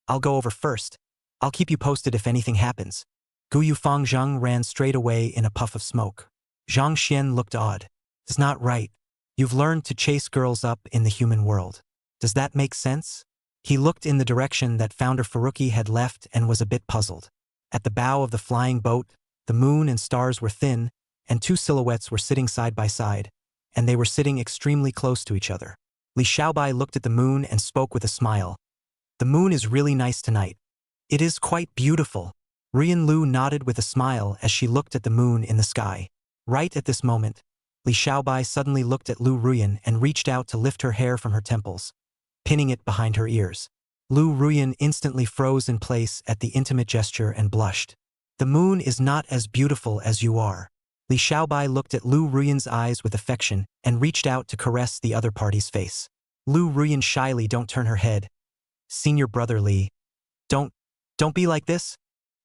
Speaker 2: I'll go over first. I'll keep you posted if anything happens. Guyu Fangzhang ran straight away in a puff of smoke. Zhang Xian looked odd. It's not right. You've learned to chase girls up in the human world. Does that make sense? He looked in the direction that Founder Furuki had left and was a bit puzzled. At the bow of the flying boat, the moon and stars were thin, and two silhouettes were sitting side by side, and they were sitting extremely close to each other. Li Xiaobai looked at the moon and spoke with a smile. The moon is really nice tonight. It is quite beautiful. Rian Lu nodded with a smile as she looked at the moon in the sky. Right at this moment, Li Xiaobai suddenly looked at Lu Ruyan and reached out to lift her hair from her temples, pinning it behind her ears. Lu Ruyan instantly froze in place at the intimate gesture and blushed. The moon is not as beautiful as you are. Li Xiaobai looked at Lu Ruyan's eyes with affection and reached out to caress the other party's face. Lu Ruyan shyly don't turn her head. Senior brother Li. Don't be like this?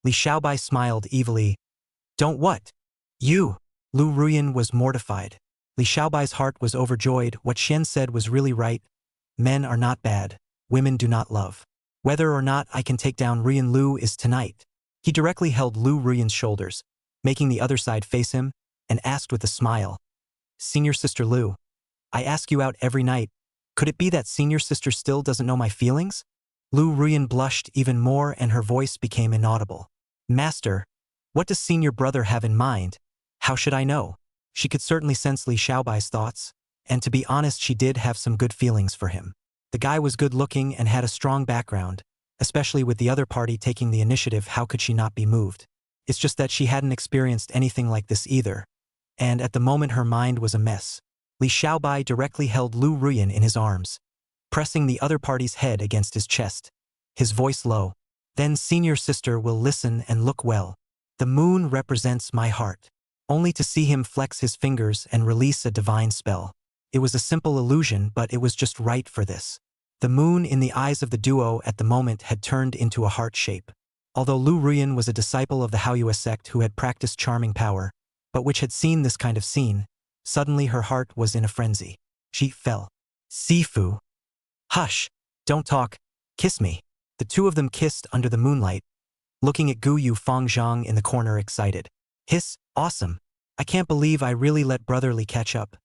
Speaker 2: Li Xiaobai smiled evilly. Don't what? You. Lu Ruyan was mortified. Li Xiaobai's heart was overjoyed. What Xian said was really right. Men are not bad. Women do not love. Whether or not I can take down Ruyan Lu is tonight. He directly held Lu Ruyan's shoulders, making the other side face him, and asked with a smile. Senior sister Lu, I ask you out every night. Could it be that senior sister still doesn't know my feelings? Lu Ruyan blushed even more and her voice became inaudible. Master, what does senior brother have in mind? How should I know? She could certainly sense Li Xiaobai's thoughts, and to be honest she did have some good feelings for him. The guy was good-looking and had a strong background, especially with the other party taking the initiative. How could she not be moved? It's just that she hadn't experienced anything like this either, and at the moment her mind was a mess. Li Xiaobai directly held Lu Ruyan in his arms, pressing the other party's head against his chest, his voice low. Then senior sister will listen and look well. The moon represents my heart. Only to see him flex his fingers and release a divine spell. It was a simple illusion, but it was just right for this. The moon in the eyes of the duo at the moment had turned into a heart shape. Although Lu Ruyan was a disciple of the Haoyue sect who had practiced charming power, but which had seen this kind of scene, suddenly her heart was in a frenzy. She fell. Sifu. Hush. Don't talk. Kiss me. The two of them kissed under the moonlight, looking at Gu Yu Fangzhang in the corner excited. Hiss, awesome. I can't believe I really let Brother Li catch up.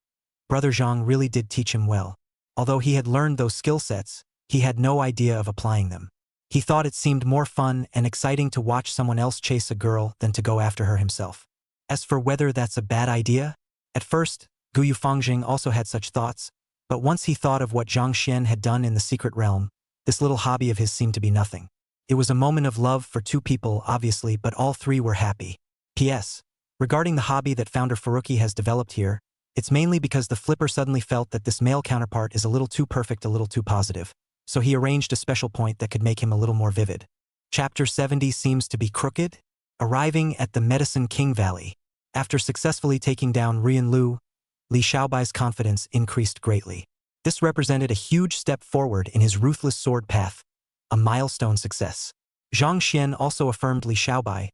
Speaker 2: Brother Zhang really did teach him well. Although he had learned those skill sets, he had no idea of applying them. He thought it seemed more fun and exciting to watch someone else chase a girl than to go after her himself. As for whether that's a bad idea, at first, Gu Yu Fangzhang also had such thoughts, but once he thought of what Zhang Xian had done in the secret realm, this little hobby of his seemed to be nothing. It was a moment of love for two people, obviously, but all three were happy. P.S. Regarding the hobby that founder Furuki has developed here, it's mainly because the flipper suddenly felt that this male counterpart is a little too perfect, a little too positive, so he arranged a special point that could make him a little more vivid. Chapter 70 seems to be crooked. Arriving at the Medicine King Valley. After successfully taking down Ruyan Lu, Li Xiaobai's confidence increased greatly. This represented a huge step forward in his ruthless sword path, a milestone success. Zhang Xian also affirmed Li Xiaobai,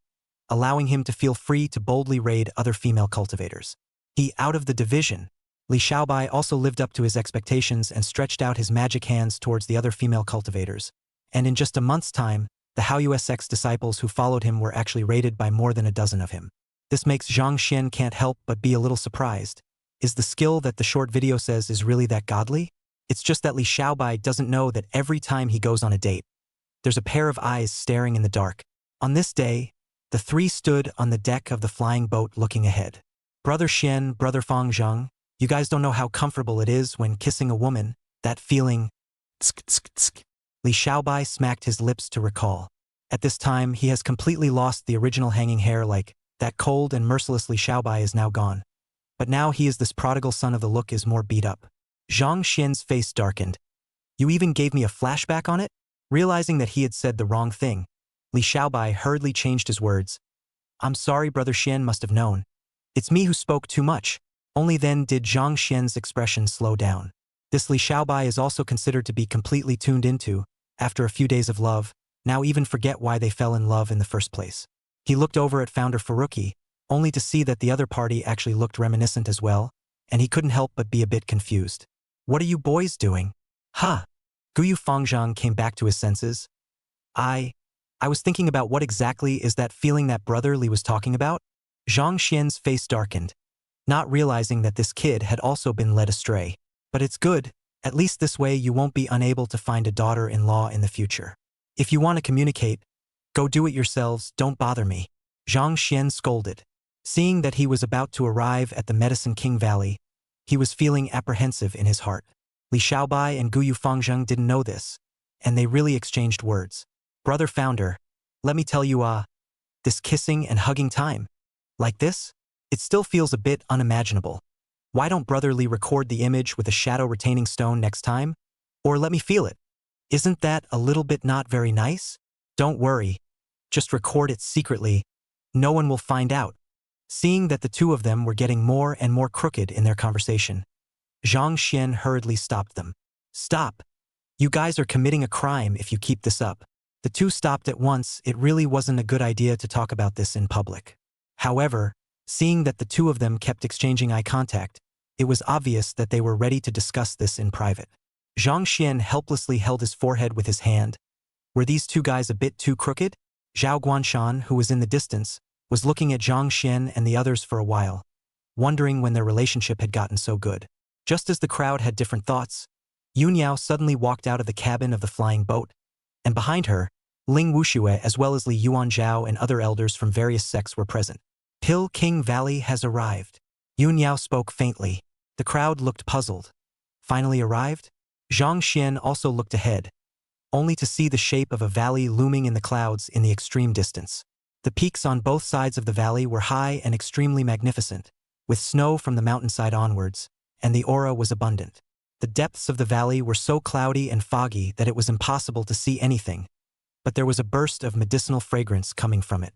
Speaker 2: allowing him to feel free to boldly raid other female cultivators. He out of the division. Li Xiaobai also lived up to his expectations and stretched out his magic hands towards the other female cultivators, and in just a month's time, the Haoyue sect's disciples who followed him were actually raided by more than a dozen of him. This makes Zhang Xian can't help but be a little surprised. Is the skill that the short video says is really that godly? It's just that Li Xiaobai doesn't know that every time he goes on a date, there's a pair of eyes staring in the dark. On this day, the three stood on the deck of the flying boat looking ahead. Brother Xian, Brother Fangzhang, you guys don't know how comfortable it is when kissing a woman, that feeling. Tsk, tsk, tsk. Li Xiaobai smacked his lips to recall. At this time, he has completely lost the original hanging hair. Like that cold and merciless Li Xiaobai is now gone. But now he is this prodigal son of the look is more beat up. Zhang Xian's face darkened. You even gave me a flashback on it? Realizing that he had said the wrong thing, Li Xiaobai hurriedly changed his words. I'm sorry, Brother Xian must have known. It's me who spoke too much. Only then did Zhang Xian's expression slow down. This Li Xiaobai is also considered to be completely tuned into, after a few days of love, now even forget why they fell in love in the first place. He looked over at founder Furuki, only to see that the other party actually looked reminiscent as well, and he couldn't help but be a bit confused. What are you boys doing? Huh? Gu Yu Fangzhang came back to his senses. I was thinking about what exactly is that feeling that Brother Li was talking about? Zhang Xian's face darkened, not realizing that this kid had also been led astray. But it's good, at least this way you won't be unable to find a daughter-in-law in the future. If you want to communicate, go do it yourselves, don't bother me. Zhang Xian scolded. Seeing that he was about to arrive at the Medicine King Valley, he was feeling apprehensive in his heart. Li Xiaobai and Gu Yu Fangzhang didn't know this, and they really exchanged words. Brother founder, let me tell you this kissing and hugging time. Like this? It still feels a bit unimaginable. Why don't Brother Li record the image with a shadow retaining stone next time? Or let me feel it. Isn't that a little bit not very nice? Don't worry. Just record it secretly. No one will find out. Seeing that the two of them were getting more and more crooked in their conversation, Zhang Xian hurriedly stopped them. Stop. You guys are committing a crime if you keep this up. The two stopped at once. It really wasn't a good idea to talk about this in public. However, seeing that the two of them kept exchanging eye contact, it was obvious that they were ready to discuss this in private. Zhang Xian helplessly held his forehead with his hand. Were these two guys a bit too crooked? Zhao Guanshan, who was in the distance, was looking at Zhang Xian and the others for a while, wondering when their relationship had gotten so good. Just as the crowd had different thoughts, Yun Yao suddenly walked out of the cabin of the flying boat, and behind her, Ling Wuxue as well as Li Yuanzhao and other elders from various sects were present. Pill King Valley has arrived. Yun Yao spoke faintly. The crowd looked puzzled. Finally arrived? Zhang Xian also looked ahead, only to see the shape of a valley looming in the clouds in the extreme distance. The peaks on both sides of the valley were high and extremely magnificent, with snow from the mountainside onwards, and the aura was abundant. The depths of the valley were so cloudy and foggy that it was impossible to see anything, but there was a burst of medicinal fragrance coming from it.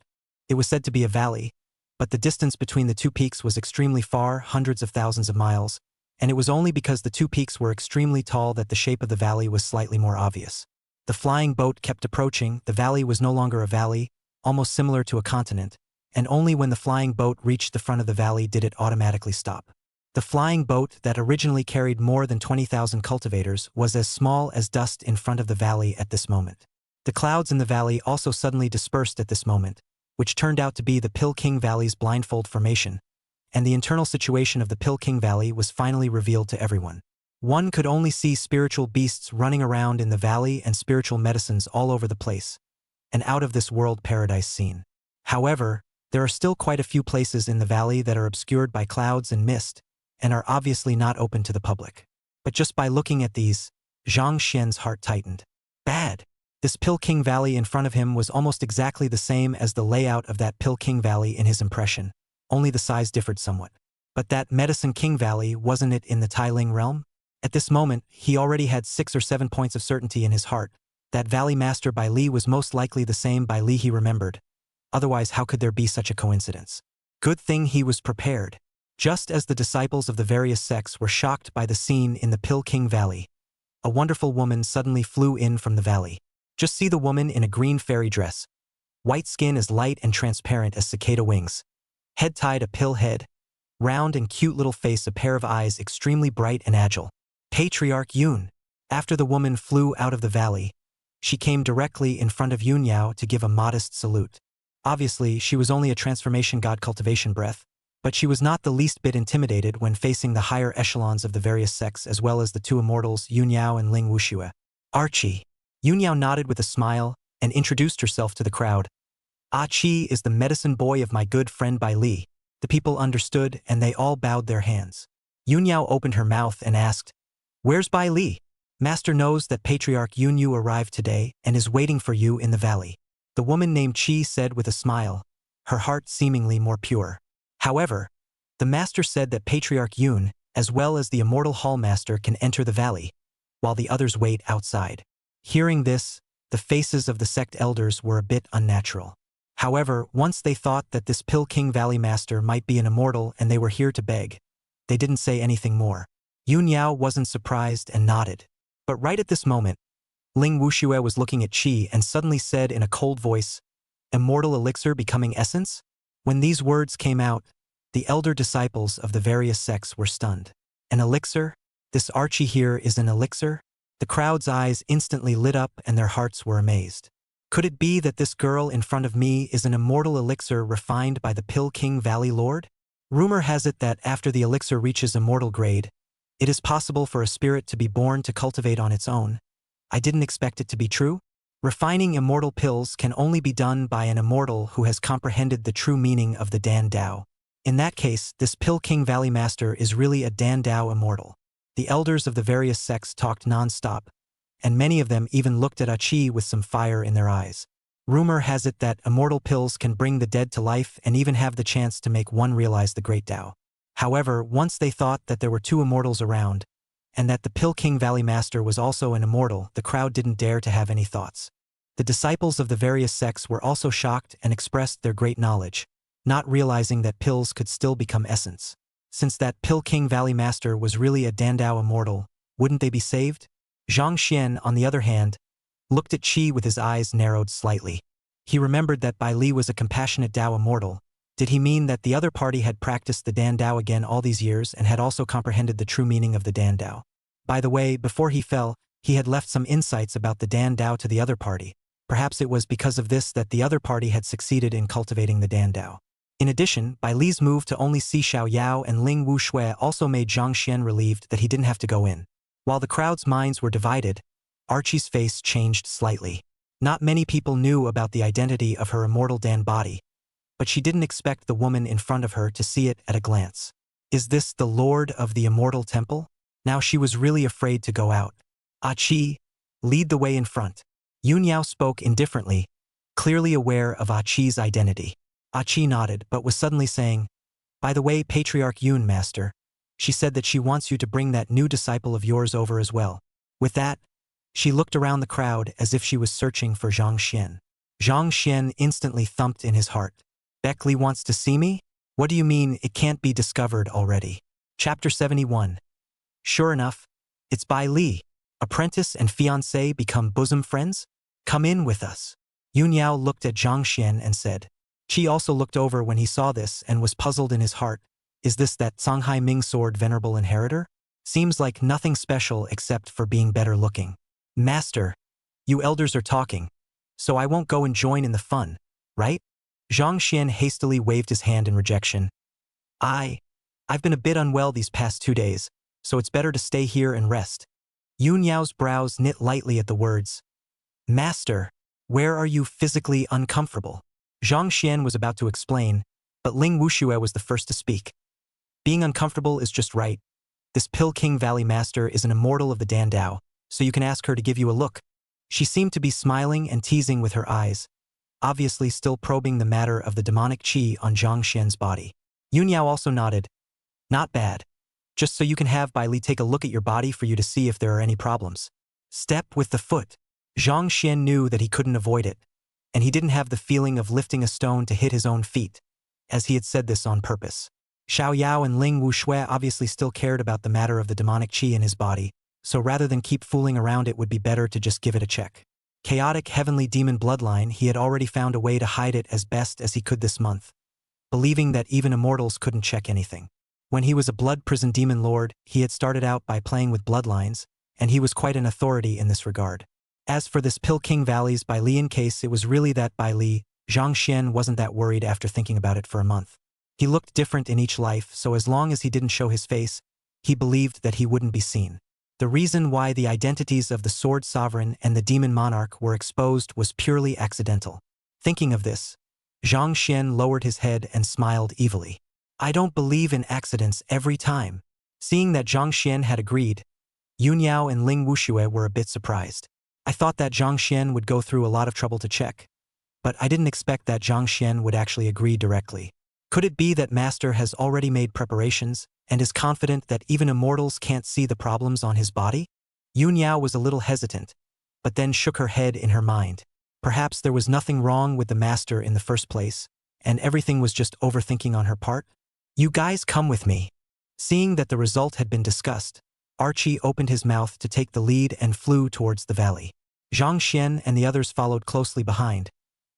Speaker 2: It was said to be a valley, but the distance between the two peaks was extremely far, hundreds of thousands of miles, and it was only because the two peaks were extremely tall that the shape of the valley was slightly more obvious. The flying boat kept approaching. The valley was no longer a valley, almost similar to a continent, and only when the flying boat reached the front of the valley did it automatically stop. The flying boat that originally carried more than 20,000 cultivators was as small as dust in front of the valley at this moment. The clouds in the valley also suddenly dispersed at this moment, which turned out to be the Pill King Valley's blindfold formation, and the internal situation of the Pill King Valley was finally revealed to everyone. One could only see spiritual beasts running around in the valley and spiritual medicines all over the place, an out-of-this-world paradise scene. However, there are still quite a few places in the valley that are obscured by clouds and mist, and are obviously not open to the public. But just by looking at these, Zhang Xian's heart tightened. Bad. This Pill King Valley in front of him was almost exactly the same as the layout of that Pill King Valley in his impression, only the size differed somewhat. But that Medicine King Valley, wasn't it in the Tailing realm? At this moment, he already had 6 or 7 points of certainty in his heart. That Valley Master by Li was most likely the same by Li he remembered. Otherwise, how could there be such a coincidence? Good thing he was prepared. Just as the disciples of the various sects were shocked by the scene in the Pill King Valley, a wonderful woman suddenly flew in from the valley. Just see the woman in a green fairy dress. White skin as light and transparent as cicada wings. Head tied a pill head. Round and cute little face, a pair of eyes extremely bright and agile. Patriarch Yun. After the woman flew out of the valley, she came directly in front of Yun Yao to give a modest salute. Obviously, she was only a transformation god cultivation breath, but she was not the least bit intimidated when facing the higher echelons of the various sects as well as the two immortals Yun Yao and Ling Wuxue. Archie. Yun Yao nodded with a smile and introduced herself to the crowd. Archie is the medicine boy of my good friend Bai Li. The people understood and they all bowed their hands. Yun Yao opened her mouth and asked, "Where's Bai Li? Master knows that Patriarch Yun Yu arrived today and is waiting for you in the valley." The woman named Qi said with a smile, her heart seemingly more pure. However, the master said that Patriarch Yun, as well as the immortal hall master, can enter the valley, while the others wait outside. Hearing this, the faces of the sect elders were a bit unnatural. However, once they thought that this Pill King Valley master might be an immortal and they were here to beg, they didn't say anything more. Yun Yao wasn't surprised and nodded. But right at this moment, Ling Wuxue was looking at Qi and suddenly said in a cold voice, "Immortal elixir becoming essence?" When these words came out, the elder disciples of the various sects were stunned. An elixir? This Archie here is an elixir? The crowd's eyes instantly lit up and their hearts were amazed. Could it be that this girl in front of me is an immortal elixir refined by the Pill King Valley Lord? Rumor has it that after the elixir reaches immortal grade, it is possible for a spirit to be born to cultivate on its own. I didn't expect it to be true. Refining immortal pills can only be done by an immortal who has comprehended the true meaning of the Dan Dao. In that case, this Pill King Valley Master is really a Dan Dao immortal. The elders of the various sects talked non-stop, and many of them even looked at Achi with some fire in their eyes. Rumor has it that immortal pills can bring the dead to life and even have the chance to make one realize the great Dao. However, once they thought that there were two immortals around, and that the Pilking Valley Master was also an immortal, the crowd didn't dare to have any thoughts. The disciples of the various sects were also shocked and expressed their great knowledge, not realizing that pills could still become essence. Since that Pilking Valley Master was really a Dandao immortal, wouldn't they be saved? Zhang Xian, on the other hand, looked at Qi with his eyes narrowed slightly. He remembered that Bai Li was a compassionate Dao immortal. Did he mean that the other party had practiced the Dan Dao again all these years and had also comprehended the true meaning of the Dan Dao? By the way, before he fell, he had left some insights about the Dan Dao to the other party. Perhaps it was because of this that the other party had succeeded in cultivating the Dan Dao. In addition, Bai Li's move to only see Xiao Yao and Ling Wushui also made Zhang Xian relieved that he didn't have to go in. While the crowd's minds were divided, Archie's face changed slightly. Not many people knew about the identity of her immortal Dan body, but she didn't expect the woman in front of her to see it at a glance. Is this the Lord of the Immortal Temple? Now she was really afraid to go out. Qi, lead the way in front. Yun Yao spoke indifferently, clearly aware of Qi's identity. Qi nodded, but was suddenly saying, "By the way, Patriarch Yun, Master, she said that she wants you to bring that new disciple of yours over as well." With that, she looked around the crowd as if she was searching for Zhang Xian. Zhang Xian instantly thumped in his heart. "Beckley wants to see me? What do you mean it can't be discovered already?" Chapter 71. Sure enough, it's Bai Li. Apprentice and fiancé become bosom friends? Come in with us. Yun Yao looked at Zhang Xian and said. Qi also looked over when he saw this and was puzzled in his heart. Is this that Songhai Ming sword venerable inheritor? Seems like nothing special except for being better looking. Master, you elders are talking, so I won't go and join in the fun, right? Zhang Xian hastily waved his hand in rejection. I've been a bit unwell these past 2 days, so it's better to stay here and rest. Yun Yao's brows knit lightly at the words. Master, where are you physically uncomfortable? Zhang Xian was about to explain, but Ling Wushui was the first to speak. Being uncomfortable is just right. This Pilking Valley Master is an immortal of the Dan Dao, so you can ask her to give you a look. She seemed to be smiling and teasing with her eyes, obviously still probing the matter of the demonic qi on Zhang Xian's body. Yun Yao also nodded. Not bad. Just so you can have Bai Li take a look at your body for you to see if there are any problems. Step with the foot. Zhang Xian knew that he couldn't avoid it, and he didn't have the feeling of lifting a stone to hit his own feet, as he had said this on purpose. Xiao Yao and Ling Wushui obviously still cared about the matter of the demonic qi in his body, so rather than keep fooling around it would be better to just give it a check. Chaotic heavenly demon bloodline, he had already found a way to hide it as best as he could this month, believing that even immortals couldn't check anything. When he was a blood prison demon lord, he had started out by playing with bloodlines, and he was quite an authority in this regard. As for this Pilking Valley's Bai Lian case, it was really that Bai Li. Zhang Xian wasn't that worried after thinking about it for a month. He looked different in each life, so as long as he didn't show his face, he believed that he wouldn't be seen. The reason why the identities of the Sword Sovereign and the Demon Monarch were exposed was purely accidental. Thinking of this, Zhang Xian lowered his head and smiled evilly. I don't believe in accidents every time. Seeing that Zhang Xian had agreed, Yun Yao and Ling Wushui were a bit surprised. I thought that Zhang Xian would go through a lot of trouble to check, but I didn't expect that Zhang Xian would actually agree directly. Could it be that Master has already made preparations and is confident that even immortals can't see the problems on his body? Yun Yao was a little hesitant, but then shook her head in her mind. Perhaps there was nothing wrong with the Master in the first place, and everything was just overthinking on her part? You guys come with me. Seeing that the result had been discussed, Archie opened his mouth to take the lead and flew towards the valley. Zhang Xian and the others followed closely behind,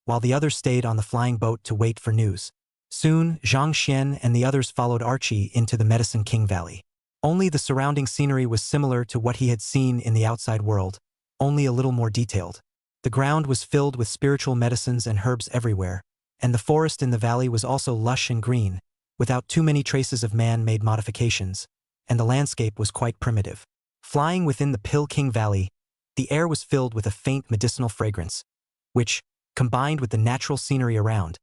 Speaker 2: while the others stayed on the flying boat to wait for news. Soon, Zhang Xian and the others followed Archie into the Medicine King Valley. Only the surrounding scenery was similar to what he had seen in the outside world, only a little more detailed. The ground was filled with spiritual medicines and herbs everywhere, and the forest in the valley was also lush and green, without too many traces of man-made modifications, and the landscape was quite primitive. Flying within the Pilking Valley, the air was filled with a faint medicinal fragrance, which, combined with the natural scenery around,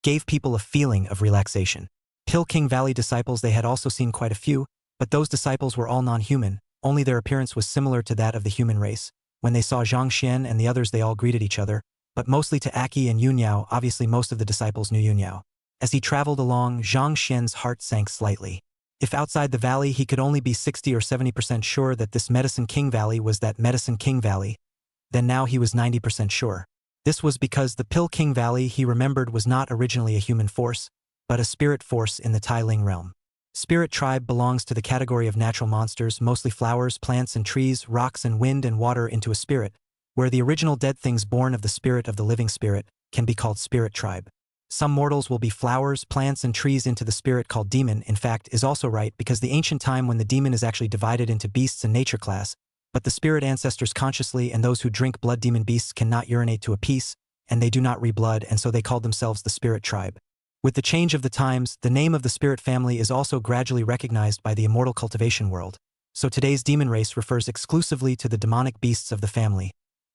Speaker 2: gave people a feeling of relaxation. Pilking Valley disciples, they had also seen quite a few, but those disciples were all non-human, only their appearance was similar to that of the human race. When they saw Zhang Xian and the others, they all greeted each other, but mostly to Aki and Yun Yao. Obviously most of the disciples knew Yun Yao. As he traveled along, Zhang Xian's heart sank slightly. If outside the valley he could only be 60 or 70% sure that this Medicine King Valley was that Medicine King Valley, then now he was 90% sure. This was because the Pill King Valley he remembered was not originally a human force, but a spirit force in the Tai Ling realm. Spirit tribe belongs to the category of natural monsters, mostly flowers, plants and trees, rocks and wind and water into a spirit, where the original dead things born of the spirit of the living spirit can be called spirit tribe. Some mortals will be flowers, plants and trees into the spirit called demon, in fact, is also right because the ancient time when the demon is actually divided into beasts and nature class, but the spirit ancestors consciously and those who drink blood demon beasts cannot urinate to a peace, and they do not re-blood, and so they called themselves the spirit tribe. With the change of the times, the name of the spirit family is also gradually recognized by the immortal cultivation world, so today's demon race refers exclusively to the demonic beasts of the family.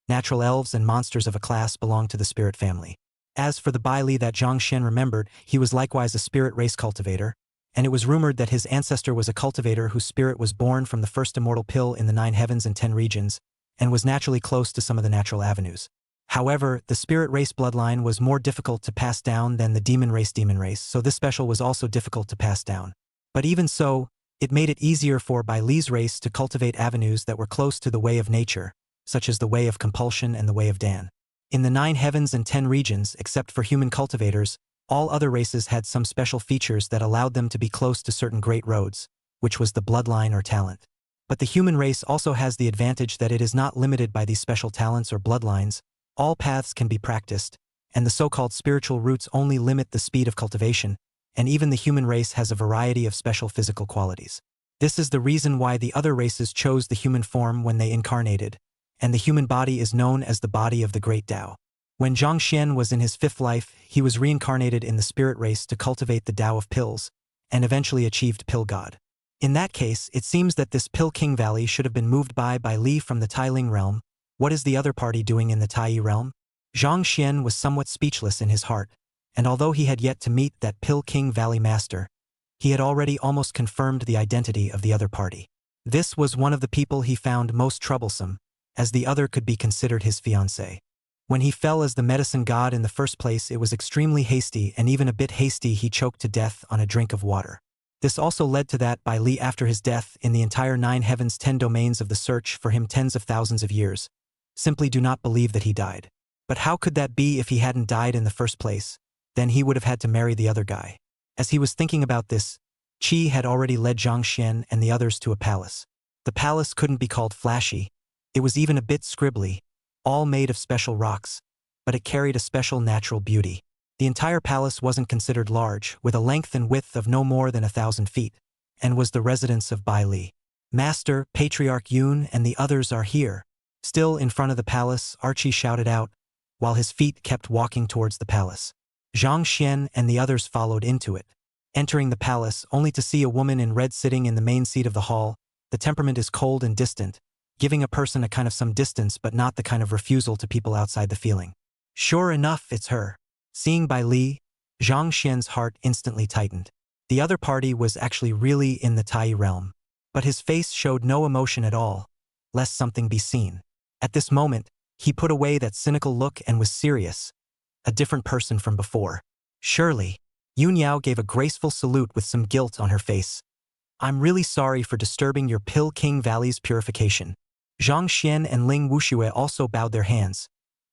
Speaker 2: Natural elves and monsters of a class belong to the spirit family. As for the Bai Li that Zhang Xian remembered, he was likewise a spirit race cultivator, and it was rumored that his ancestor was a cultivator whose spirit was born from the first immortal pill in the 9 heavens and 10 regions, and was naturally close to some of the natural avenues. However, the spirit race bloodline was more difficult to pass down than the demon race, so this special was also difficult to pass down. But even so, it made it easier for Bai Li's race to cultivate avenues that were close to the way of nature, such as the way of compulsion and the way of Dan. In the 9 heavens and 10 regions, except for human cultivators, all other races had some special features that allowed them to be close to certain great roads, which was the bloodline or talent. But the human race also has the advantage that it is not limited by these special talents or bloodlines. All paths can be practiced, and the so-called spiritual roots only limit the speed of cultivation, and even the human race has a variety of special physical qualities. This is the reason why the other races chose the human form when they incarnated, and the human body is known as the body of the great Tao. When Zhang Xian was in his 5th life, he was reincarnated in the spirit race to cultivate the Tao of pills, and eventually achieved Pill God. In that case, it seems that this Pill King Valley should have been moved by Li from the Tai Ling realm. What is the other party doing in the Tai Yi realm? Zhang Xian was somewhat speechless in his heart, and although he had yet to meet that Pill King Valley master, he had already almost confirmed the identity of the other party. This was one of the people he found most troublesome, as the other could be considered his fiancé. When he fell as the medicine god in the first place, it was extremely hasty, and even a bit hasty he choked to death on a drink of water. This also led to that Bai Li after his death in the entire 9 heavens 10 domains of the search for him tens of thousands of years, simply do not believe that he died. But how could that be if he hadn't died in the first place? Then he would have had to marry the other guy. As he was thinking about this, Qi had already led Zhang Xian and the others to a palace. The palace couldn't be called flashy. It was even a bit scribbly, all made of special rocks, but it carried a special natural beauty. The entire palace wasn't considered large, with a length and width of no more than 1,000 feet, and was the residence of Bai Li. Master, Patriarch Yun and the others are here. Still in front of the palace, Archie shouted out, while his feet kept walking towards the palace. Zhang Xian and the others followed into it, entering the palace only to see a woman in red sitting in the main seat of the hall. The temperament is cold and distant, giving a person a kind of some distance but not the kind of refusal to people outside the feeling. Sure enough, it's her. Seeing Bai Li, Zhang Xian's heart instantly tightened. The other party was actually really in the Tai realm, but his face showed no emotion at all, lest something be seen. At this moment, he put away that cynical look and was serious, a different person from before. Surely, Yun Yao gave a graceful salute with some guilt on her face. I'm really sorry for disturbing your Pill King Valley's purification. Zhang Xian and Ling Wuxue also bowed their hands,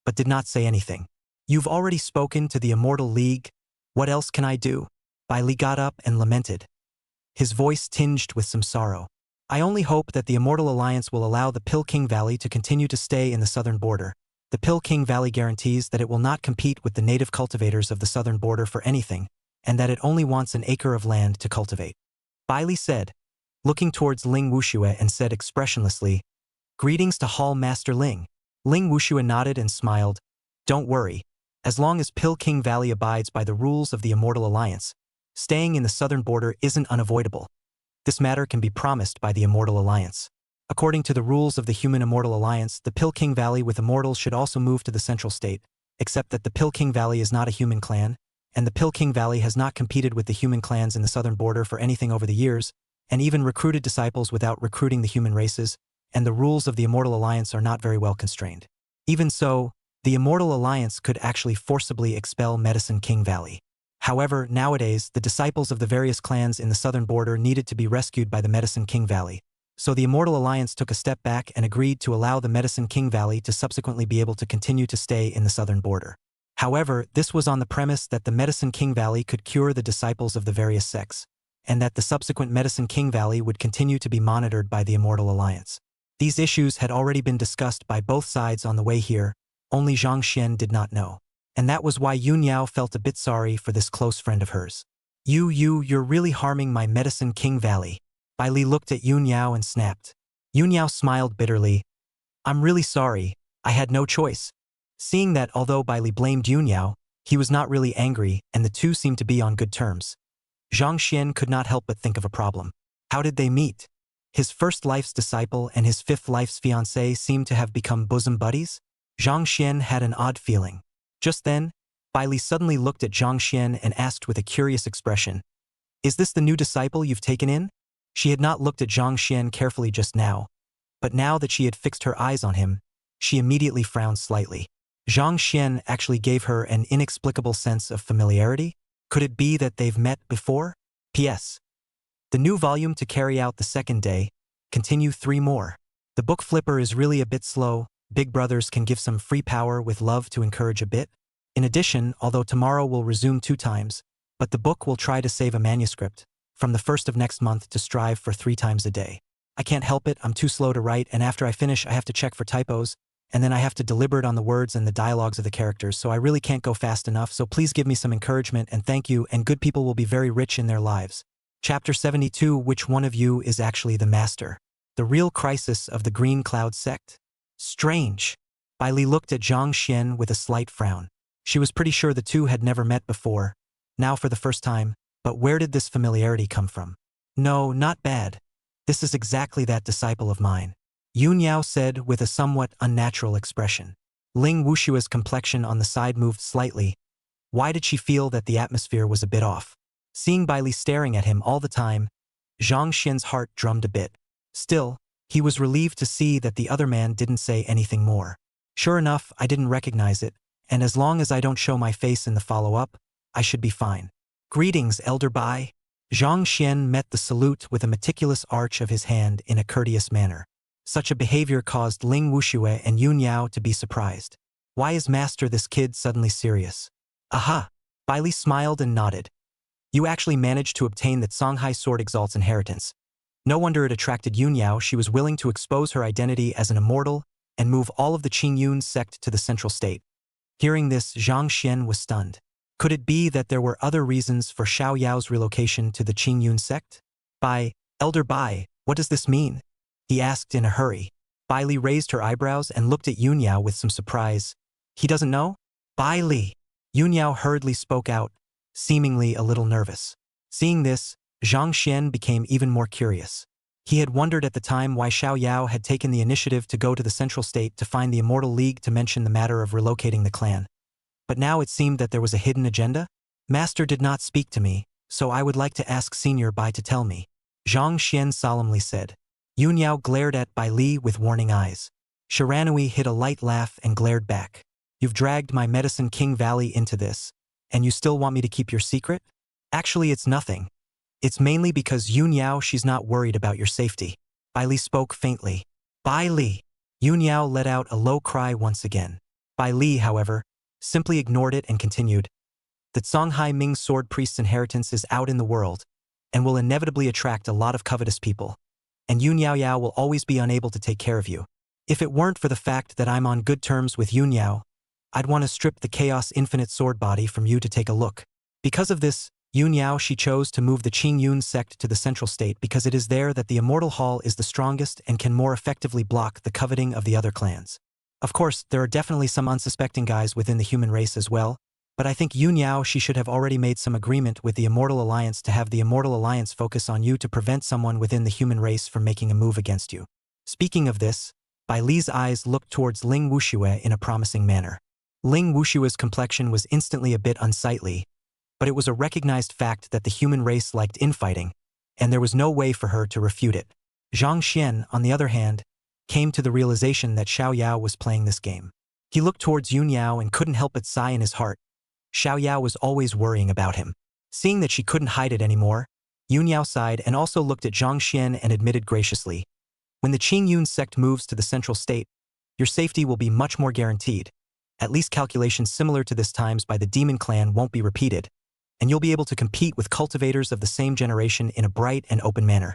Speaker 2: but did not say anything. You've already spoken to the Immortal League. What else can I do? Bai Li got up and lamented, his voice tinged with some sorrow. I only hope that the Immortal Alliance will allow the Pill King Valley to continue to stay in the southern border. The Pill King Valley guarantees that it will not compete with the native cultivators of the southern border for anything, and that it only wants an acre of land to cultivate. Bai Li said, looking towards Ling Wuxue and said expressionlessly, Greetings to Hall Master Ling. Ling Wuxue nodded and smiled. Don't worry. As long as Pill King Valley abides by the rules of the Immortal Alliance, staying in the southern border isn't unavoidable. This matter can be promised by the Immortal Alliance. According to the rules of the Human Immortal Alliance, the Pill King Valley with immortals should also move to the central state, except that the Pill King Valley is not a human clan, and the Pill King Valley has not competed with the human clans in the southern border for anything over the years, and even recruited disciples without recruiting the human races, and the rules of the Immortal Alliance are not very well constrained. Even so, the Immortal Alliance could actually forcibly expel Medicine King Valley. However, nowadays, the disciples of the various clans in the southern border needed to be rescued by the Medicine King Valley. So the Immortal Alliance took a step back and agreed to allow the Medicine King Valley to subsequently be able to continue to stay in the southern border. However, this was on the premise that the Medicine King Valley could cure the disciples of the various sects, and that the subsequent Medicine King Valley would continue to be monitored by the Immortal Alliance. These issues had already been discussed by both sides on the way here, only Zhang Xian did not know. And that was why Yun Yao felt a bit sorry for this close friend of hers. You're really harming my Medicine King Valley. Bai Li looked at Yun Yao and snapped. Yun Yao smiled bitterly. I'm really sorry, I had no choice. Seeing that although Bai Li blamed Yun Yao, he was not really angry and the two seemed to be on good terms. Zhang Xian could not help but think of a problem. How did they meet? His first life's disciple and his fifth life's fiancée seemed to have become bosom buddies? Zhang Xian had an odd feeling. Just then, Bai Li suddenly looked at Zhang Xian and asked with a curious expression, Is this the new disciple you've taken in? She had not looked at Zhang Xian carefully just now, but now that she had fixed her eyes on him, she immediately frowned slightly. Zhang Xian actually gave her an inexplicable sense of familiarity. Could it be that they've met before? P.S. The new volume to carry out the second day, continue 3 more. The book flipper is really a bit slow. Big brothers can give some free power with love to encourage a bit. In addition, although tomorrow will resume 2 times, but the book will try to save a manuscript, from the 1st of next month to strive for 3 times a day. I can't help it, I'm too slow to write, and after I finish I have to check for typos, and then I have to deliberate on the words and the dialogues of the characters, so I really can't go fast enough, so please give me some encouragement and thank you, and good people will be very rich in their lives. Chapter 72. Which one of you is actually the master? The real crisis of the Green Cloud sect? Strange. Bai Li looked at Zhang Xian with a slight frown. She was pretty sure the two had never met before, now for the first time, but where did this familiarity come from? No, not bad. This is exactly that disciple of mine, Yun Yao said with a somewhat unnatural expression. Ling Wushua's complexion on the side moved slightly. Why did she feel that the atmosphere was a bit off? Seeing Bai Li staring at him all the time, Zhang Xian's heart drummed a bit. Still, he was relieved to see that the other man didn't say anything more. Sure enough, I didn't recognize it, and as long as I don't show my face in the follow-up, I should be fine. Greetings, Elder Bai. Zhang Xian met the salute with a meticulous arch of his hand in a courteous manner. Such a behavior caused Ling Wuxue and Yun Yao to be surprised. Why is Master this kid suddenly serious? Aha! Bai Li smiled and nodded. You actually managed to obtain that Songhai sword exalts inheritance. No wonder it attracted Yun Yao. She was willing to expose her identity as an immortal and move all of the Qingyun sect to the central state. Hearing this, Zhang Xian was stunned. Could it be that there were other reasons for Xiao Yao's relocation to the Qingyun sect? Elder Bai, what does this mean? He asked in a hurry. Bai Li raised her eyebrows and looked at Yun Yao with some surprise. He doesn't know? Bai Li. Yun Yao hurriedly spoke out, seemingly a little nervous. Seeing this, Zhang Xian became even more curious. He had wondered at the time why Xiao Yao had taken the initiative to go to the Central State to find the Immortal League to mention the matter of relocating the clan. But now it seemed that there was a hidden agenda? Master did not speak to me, so I would like to ask Senior Bai to tell me, Zhang Xian solemnly said. Yun Yao glared at Bai Li with warning eyes. Shiranui hid a light laugh and glared back. You've dragged my Medicine King Valley into this, and you still want me to keep your secret? Actually, it's nothing. It's mainly because Yun Yao, she's not worried about your safety. Bai Li spoke faintly. Bai Li. Yun Yao let out a low cry once again. Bai Li, however, simply ignored it and continued. The Songhai Ming Sword Priest's inheritance is out in the world, and will inevitably attract a lot of covetous people. And Yun Yao will always be unable to take care of you. If it weren't for the fact that I'm on good terms with Yun Yao, I'd want to strip the Chaos Infinite Sword Body from you to take a look. Because of this, Yun Yao, she chose to move the Qingyun sect to the Central State because it is there that the Immortal Hall is the strongest and can more effectively block the coveting of the other clans. Of course, there are definitely some unsuspecting guys within the human race as well, but I think Yun Yao, she should have already made some agreement with the Immortal Alliance to have the Immortal Alliance focus on you to prevent someone within the human race from making a move against you. Speaking of this, Bai Li's eyes looked towards Ling Wuxue in a promising manner. Ling Wushue's complexion was instantly a bit unsightly, but it was a recognized fact that the human race liked infighting, and there was no way for her to refute it. Zhang Xian, on the other hand, came to the realization that Xiao Yao was playing this game. He looked towards Yun Yao and couldn't help but sigh in his heart. Xiao Yao was always worrying about him. Seeing that she couldn't hide it anymore, Yun Yao sighed and also looked at Zhang Xian and admitted graciously, "When the Qing Yun sect moves to the central state, your safety will be much more guaranteed. At least calculations similar to this times by the demon clan won't be repeated, and you'll be able to compete with cultivators of the same generation in a bright and open manner."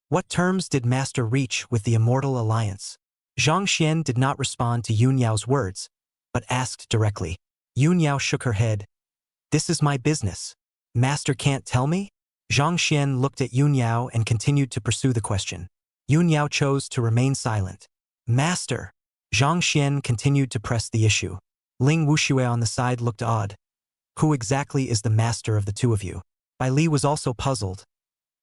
Speaker 2: What terms did Master reach with the Immortal Alliance? Zhang Xian did not respond to Yun Yao's words, but asked directly. Yun Yao shook her head. "This is my business. Master can't tell me?" Zhang Xian looked at Yun Yao and continued to pursue the question. Yun Yao chose to remain silent. "Master." Zhang Xian continued to press the issue. Ling Wuxue on the side looked odd. "Who exactly is the master of the two of you?" Bai Li was also puzzled.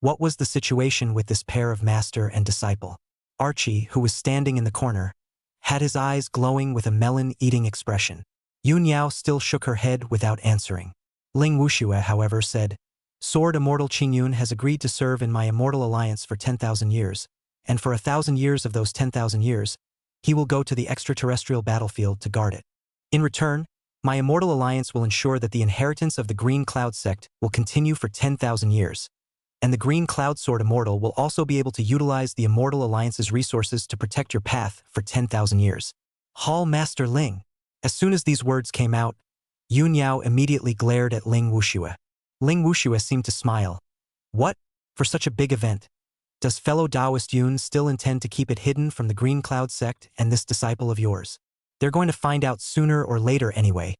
Speaker 2: What was the situation with this pair of master and disciple? Archie, who was standing in the corner, had his eyes glowing with a melon-eating expression. Yun Yao still shook her head without answering. Ling Wuxue, however, said, "Sword Immortal Qingyun has agreed to serve in my Immortal Alliance for 10,000 years, and for 1,000 years of those 10,000 years, he will go to the extraterrestrial battlefield to guard it. In return, my Immortal Alliance will ensure that the inheritance of the Green Cloud sect will continue for 10,000 years. And the Green Cloud Sword Immortal will also be able to utilize the Immortal Alliance's resources to protect your path for 10,000 years. Hall Master Ling." As soon as these words came out, Yun Yao immediately glared at Ling Wuxue. Ling Wuxue seemed to smile. "What? For such a big event? Does fellow Taoist Yun still intend to keep it hidden from the Green Cloud sect and this disciple of yours? They're going to find out sooner or later anyway.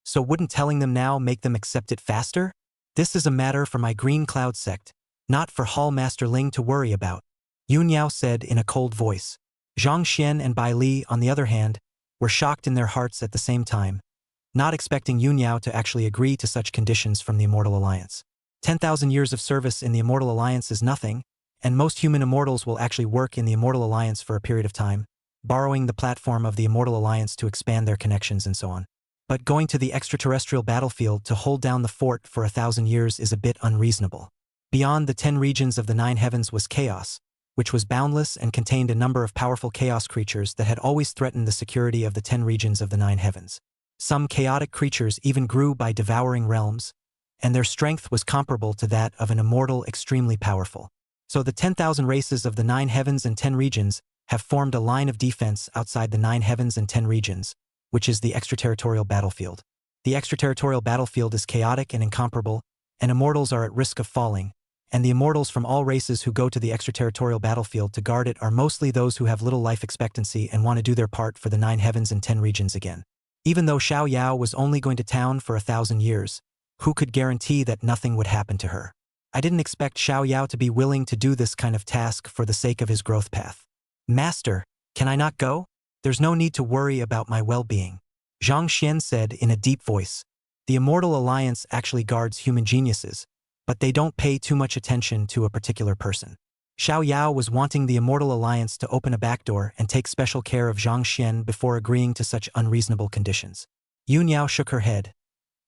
Speaker 2: So wouldn't telling them now make them accept it faster? This is a matter for my Green Cloud sect, not for Hall Master Ling to worry about," Yun Yao said in a cold voice. Zhang Xian and Bai Li, on the other hand, were shocked in their hearts at the same time, not expecting Yun Yao to actually agree to such conditions from the Immortal Alliance. 10,000 years of service in the Immortal Alliance is nothing, and most human immortals will actually work in the Immortal Alliance for a period of time, borrowing the platform of the Immortal Alliance to expand their connections and so on. But going to the extraterrestrial battlefield to hold down the fort for 1,000 years is a bit unreasonable. Beyond the 10 regions of the 9 heavens was chaos, which was boundless and contained a number of powerful chaos creatures that had always threatened the security of the 10 regions of the 9 heavens. Some chaotic creatures even grew by devouring realms, and their strength was comparable to that of an immortal extremely powerful. So the 10,000 races of the 9 heavens and 10 regions have formed a line of defense outside the 9 heavens and 10 regions, which is the extraterritorial battlefield. The extraterritorial battlefield is chaotic and incomparable, and immortals are at risk of falling, and the immortals from all races who go to the extraterritorial battlefield to guard it are mostly those who have little life expectancy and want to do their part for the 9 heavens and 10 regions again. Even though Xiao Yao was only going to town for 1,000 years, who could guarantee that nothing would happen to her? I didn't expect Xiao Yao to be willing to do this kind of task for the sake of his growth path. "Master, can I not go? There's no need to worry about my well-being," Zhang Xian said in a deep voice. The Immortal Alliance actually guards human geniuses, but they don't pay too much attention to a particular person. Xiao Yao was wanting the Immortal Alliance to open a backdoor and take special care of Zhang Xian before agreeing to such unreasonable conditions. Yun Yao shook her head.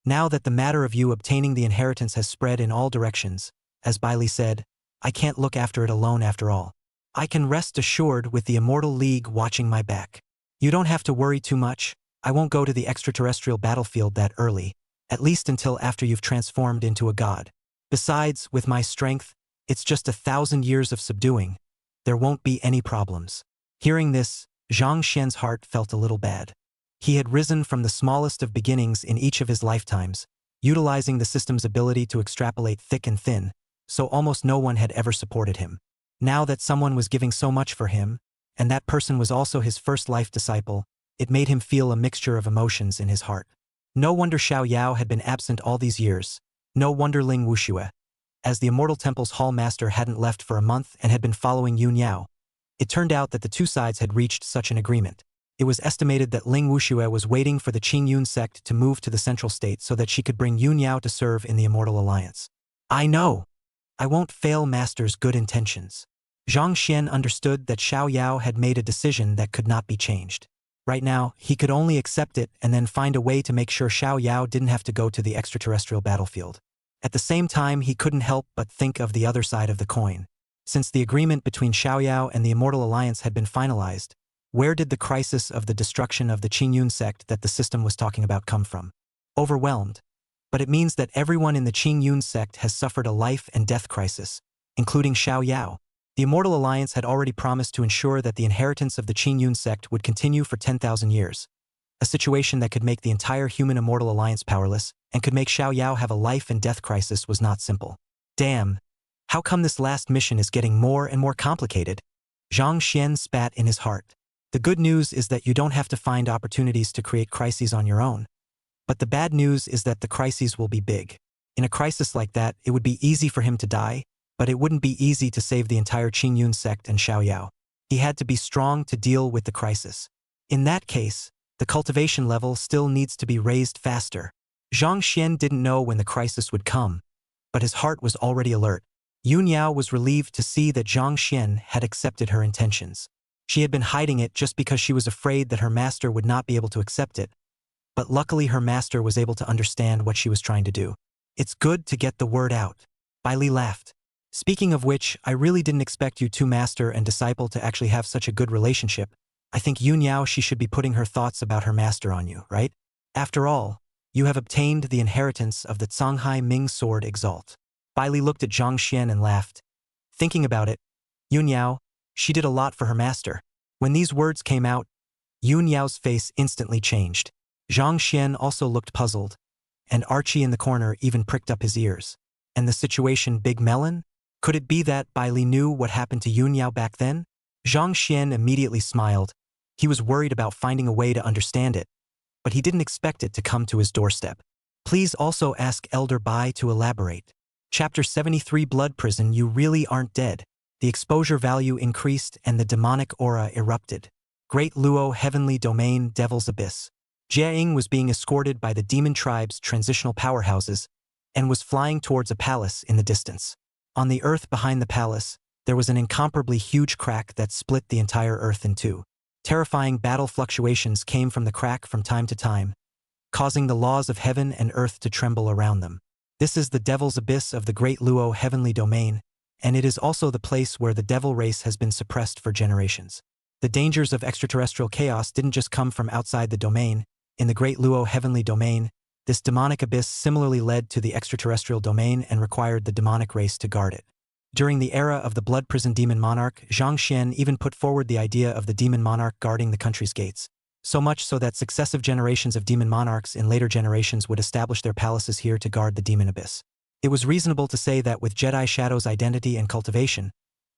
Speaker 2: "Now that the matter of you obtaining the inheritance has spread in all directions, as Bai Li said, I can't look after it alone after all. I can rest assured with the Immortal League watching my back. You don't have to worry too much. I won't go to the extraterrestrial battlefield that early, at least until after you've transformed into a god. Besides, with my strength, it's just 1,000 years of subduing. There won't be any problems." Hearing this, Zhang Xian's heart felt a little bad. He had risen from the smallest of beginnings in each of his lifetimes, utilizing the system's ability to extrapolate thick and thin, so almost no one had ever supported him. Now that someone was giving so much for him, and that person was also his first life disciple, it made him feel a mixture of emotions in his heart. No wonder Xiao Yao had been absent all these years. No wonder Ling Wuxue, as the Immortal Temple's Hall Master, hadn't left for a month and had been following Yun Yao. It turned out that the two sides had reached such an agreement. It was estimated that Ling Wuxue was waiting for the Qing Yun sect to move to the central state so that she could bring Yun Yao to serve in the Immortal Alliance. "I know. I won't fail Master's good intentions." Zhang Xian understood that Xiao Yao had made a decision that could not be changed. Right now, he could only accept it and then find a way to make sure Xiao Yao didn't have to go to the extraterrestrial battlefield. At the same time, he couldn't help but think of the other side of the coin. Since the agreement between Xiao Yao and the Immortal Alliance had been finalized, where did the crisis of the destruction of the Qingyun sect that the system was talking about come from? Overwhelmed, but it means that everyone in the Qing Yun sect has suffered a life and death crisis, including Xiao Yao. The Immortal Alliance had already promised to ensure that the inheritance of the Qing Yun sect would continue for 10,000 years, a situation that could make the entire human Immortal Alliance powerless and could make Xiao Yao have a life and death crisis was not simple. Damn, how come this last mission is getting more and more complicated? Zhang Xian spat in his heart. The good news is that you don't have to find opportunities to create crises on your own. But the bad news is that the crises will be big. In a crisis like that, it would be easy for him to die, but it wouldn't be easy to save the entire Qing Yun sect and Xiao Yao. He had to be strong to deal with the crisis. In that case, the cultivation level still needs to be raised faster. Zhang Xian didn't know when the crisis would come, but his heart was already alert. Yun Yao was relieved to see that Zhang Xian had accepted her intentions. She had been hiding it just because she was afraid that her master would not be able to accept it, but luckily her master was able to understand what she was trying to do. It's good to get the word out. Bai Li laughed. Speaking of which, I really didn't expect you two master and disciple to actually have such a good relationship. I think Yun Yao she should be putting her thoughts about her master on you, right? After all, you have obtained the inheritance of the Canghai Ming sword Exalt. Bai Li looked at Zhang Xian and laughed. Thinking about it, Yun Yao, she did a lot for her master. When these words came out, Yun Yao's face instantly changed. Zhang Xian also looked puzzled, and Archie in the corner even pricked up his ears. And the situation Big Melon? Could it be that Bai Li knew what happened to Yun Yao back then? Zhang Xian immediately smiled. He was worried about finding a way to understand it, but he didn't expect it to come to his doorstep. Please also ask Elder Bai to elaborate. Chapter 73 Blood Prison. You really aren't dead. The exposure value increased and the demonic aura erupted. Great Luo Heavenly Domain Devil's Abyss. Jiaying was being escorted by the demon tribe's transitional powerhouses and was flying towards a palace in the distance. On the earth behind the palace, there was an incomparably huge crack that split the entire earth in two. Terrifying battle fluctuations came from the crack from time to time, causing the laws of heaven and earth to tremble around them. This is the Devil's Abyss of the Great Luo Heavenly Domain, and it is also the place where the devil race has been suppressed for generations. The dangers of extraterrestrial chaos didn't just come from outside the domain. In the Great Luo Heavenly Domain, this demonic abyss similarly led to the extraterrestrial domain and required the demonic race to guard it. During the era of the Blood Prison Demon Monarch, Zhang Xian even put forward the idea of the Demon Monarch guarding the country's gates. So much so that successive generations of demon monarchs in later generations would establish their palaces here to guard the demon abyss. It was reasonable to say that with Jedi Shadow's identity and cultivation,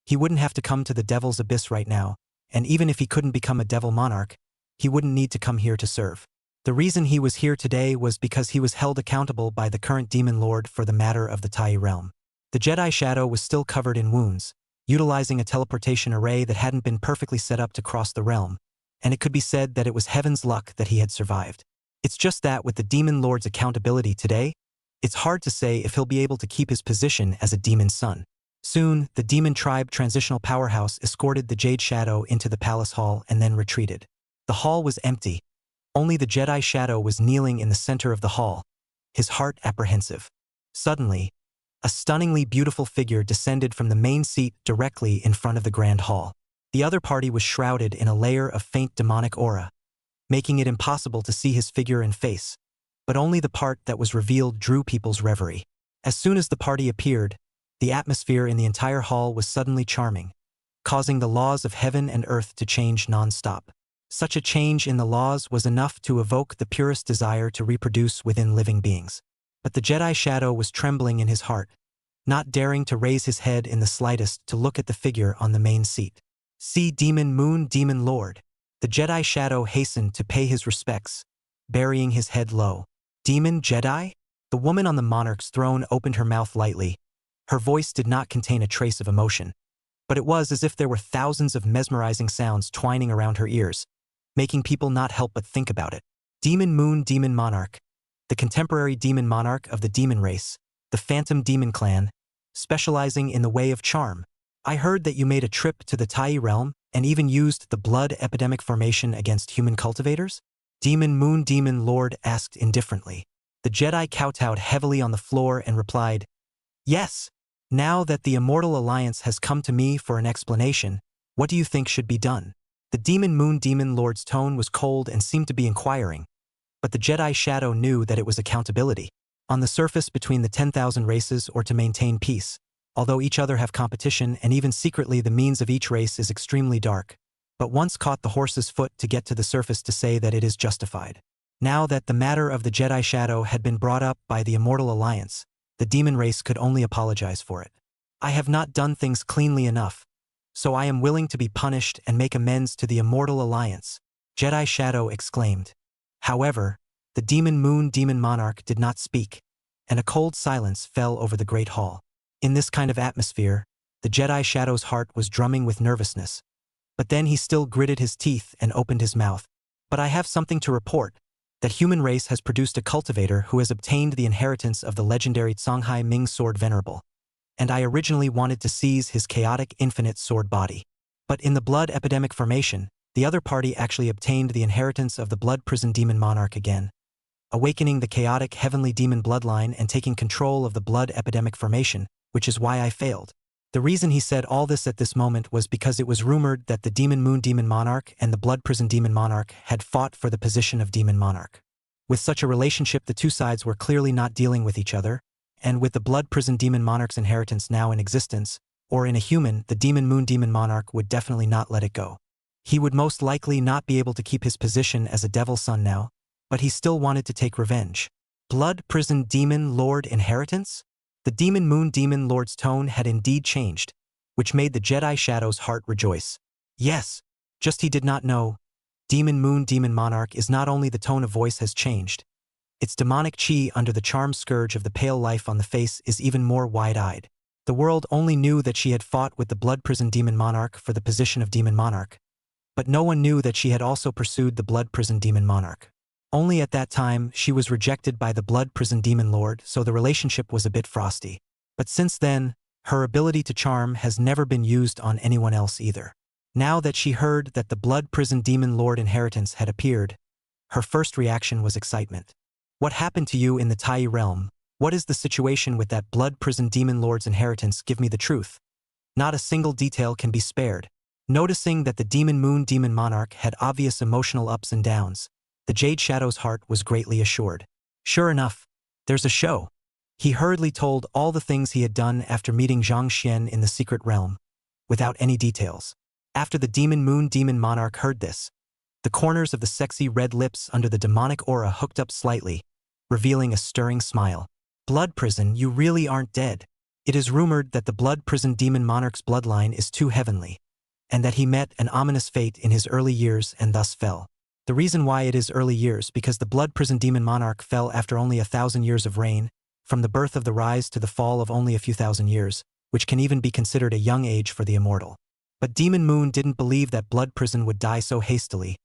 Speaker 2: he wouldn't have to come to the Devil's Abyss right now, and even if he couldn't become a Devil Monarch, he wouldn't need to come here to serve. The reason he was here today was because he was held accountable by the current Demon Lord for the matter of the Tai realm. The Jedi Shadow was still covered in wounds, utilizing a teleportation array that hadn't been perfectly set up to cross the realm, and it could be said that it was heaven's luck that he had survived. It's just that with the Demon Lord's accountability today, it's hard to say if he'll be able to keep his position as a demon son. Soon, the Demon Tribe Transitional Powerhouse escorted the Jade Shadow into the palace hall and then retreated. The hall was empty. Only the Jedi Shadow was kneeling in the center of the hall, his heart apprehensive. Suddenly, a stunningly beautiful figure descended from the main seat directly in front of the grand hall. The other party was shrouded in a layer of faint demonic aura, making it impossible to see his figure and face, but only the part that was revealed drew people's reverie. As soon as the party appeared, the atmosphere in the entire hall was suddenly charming, causing the laws of heaven and earth to change non-stop. Such a change in the laws was enough to evoke the purest desire to reproduce within living beings. But the Jedi Shadow was trembling in his heart, not daring to raise his head in the slightest to look at the figure on the main seat. See Demon Moon Demon Lord. The Jedi Shadow hastened to pay his respects, burying his head low. Demon Jedi? The woman on the monarch's throne opened her mouth lightly. Her voice did not contain a trace of emotion, but it was as if there were thousands of mesmerizing sounds twining around her ears, making people not help but think about it. Demon Moon Demon Monarch, the contemporary demon monarch of the demon race, the Phantom Demon Clan, specializing in the way of charm. I heard that you made a trip to the Tai realm and even used the blood epidemic formation against human cultivators? Demon Moon Demon Lord asked indifferently. The Jedi kowtowed heavily on the floor and replied, "Yes. Now that the Immortal Alliance has come to me for an explanation, what do you think should be done?" The Demon Moon Demon Lord's tone was cold and seemed to be inquiring, but the Jedi Shadow knew that it was accountability. on the surface between the 10,000 races or to maintain peace, although each other have competition and even secretly the means of each race is extremely dark, but once caught the horse's foot to get to the surface to say that it is justified. Now that the matter of the Jedi shadow had been brought up by the Immortal Alliance, the demon race could only apologize for it. I have not done things cleanly enough, so I am willing to be punished and make amends to the Immortal Alliance, Jedi Shadow exclaimed. However, the Demon Moon Demon Monarch did not speak, and a cold silence fell over the Great Hall. In this kind of atmosphere, the Jedi Shadow's heart was drumming with nervousness, but then he still gritted his teeth and opened his mouth. But I have something to report. That human race has produced a cultivator who has obtained the inheritance of the legendary Songhai Ming Sword Venerable, and I originally wanted to seize his chaotic infinite sword body. But in the Blood Epidemic formation, the other party actually obtained the inheritance of the Blood Prison Demon Monarch again, awakening the chaotic heavenly demon bloodline and taking control of the Blood Epidemic formation, which is why I failed. The reason he said all this at this moment was because it was rumored that the Demon Moon Demon Monarch and the Blood Prison Demon Monarch had fought for the position of Demon Monarch. With such a relationship, the two sides were clearly not dealing with each other, and with the Blood Prison Demon Monarch's inheritance now in existence, or in a human, the Demon Moon Demon Monarch would definitely not let it go. He would most likely not be able to keep his position as a Devil's Son now, but he still wanted to take revenge. Blood Prison Demon Lord inheritance? The Demon Moon Demon Lord's tone had indeed changed, which made the Jedi Shadow's heart rejoice. Yes, just he did not know. Demon Moon Demon Monarch is not only the tone of voice has changed, its demonic chi under the charmed scourge of the pale life on the face is even more wide-eyed. The world only knew that she had fought with the Blood Prison Demon Monarch for the position of Demon Monarch, but no one knew that she had also pursued the Blood Prison Demon Monarch. Only at that time she was rejected by the Blood Prison Demon Lord, so the relationship was a bit frosty. But since then, her ability to charm has never been used on anyone else either. Now that she heard that the Blood Prison Demon Lord inheritance had appeared, her first reaction was excitement. What happened to you in the Tai realm? What is the situation with that Blood Prison Demon Lord's inheritance? Give me the truth. Not a single detail can be spared. Noticing that the Demon Moon Demon Monarch had obvious emotional ups and downs, the Jade Shadow's heart was greatly assured. Sure enough, there's a show. He hurriedly told all the things he had done after meeting Zhang Xian in the secret realm, without any details. After the Demon Moon Demon Monarch heard this, the corners of the sexy red lips under the demonic aura hooked up slightly, revealing a stirring smile. Blood Prison, you really aren't dead. It is rumored that the Blood Prison Demon Monarch's bloodline is too heavenly, and that he met an ominous fate in his early years and thus fell. The reason why it is early years because the Blood Prison Demon Monarch fell after only 1,000 years of reign, from the birth of the rise to the fall of only a few thousand years, which can even be considered a young age for the immortal. But Demon Moon didn't believe that Blood Prison would die so hastily.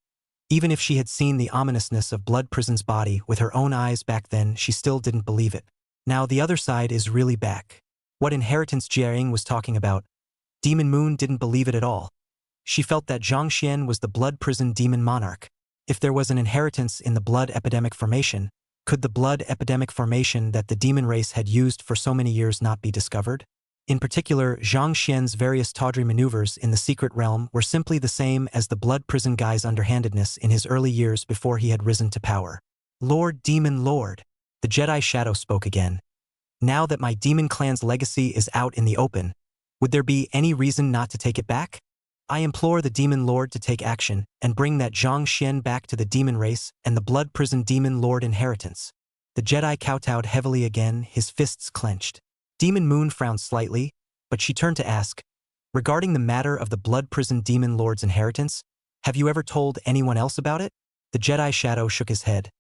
Speaker 2: Even if she had seen the ominousness of Blood Prison's body with her own eyes back then, she still didn't believe it. Now the other side is really back. What inheritance Jiaying was talking about, Demon Moon didn't believe it at all. She felt that Zhang Xian was the Blood Prison Demon Monarch. If there was an inheritance in the Blood Epidemic formation, could the Blood Epidemic formation that the demon race had used for so many years not be discovered? In particular, Zhang Xian's various tawdry maneuvers in the secret realm were simply the same as the Blood Prison guy's underhandedness in his early years before he had risen to power. Lord Demon Lord, the Jedi Shadow spoke again. Now that my demon clan's legacy is out in the open, would there be any reason not to take it back? I implore the Demon Lord to take action and bring that Zhang Xian back to the demon race and the Blood Prison Demon Lord inheritance. The Jedi kowtowed heavily again, his fists clenched. Demon Moon frowned slightly, but she turned to ask, regarding the matter of the Blood Prison Demon Lord's inheritance, have you ever told anyone else about it? The Jedi Shadow shook his head.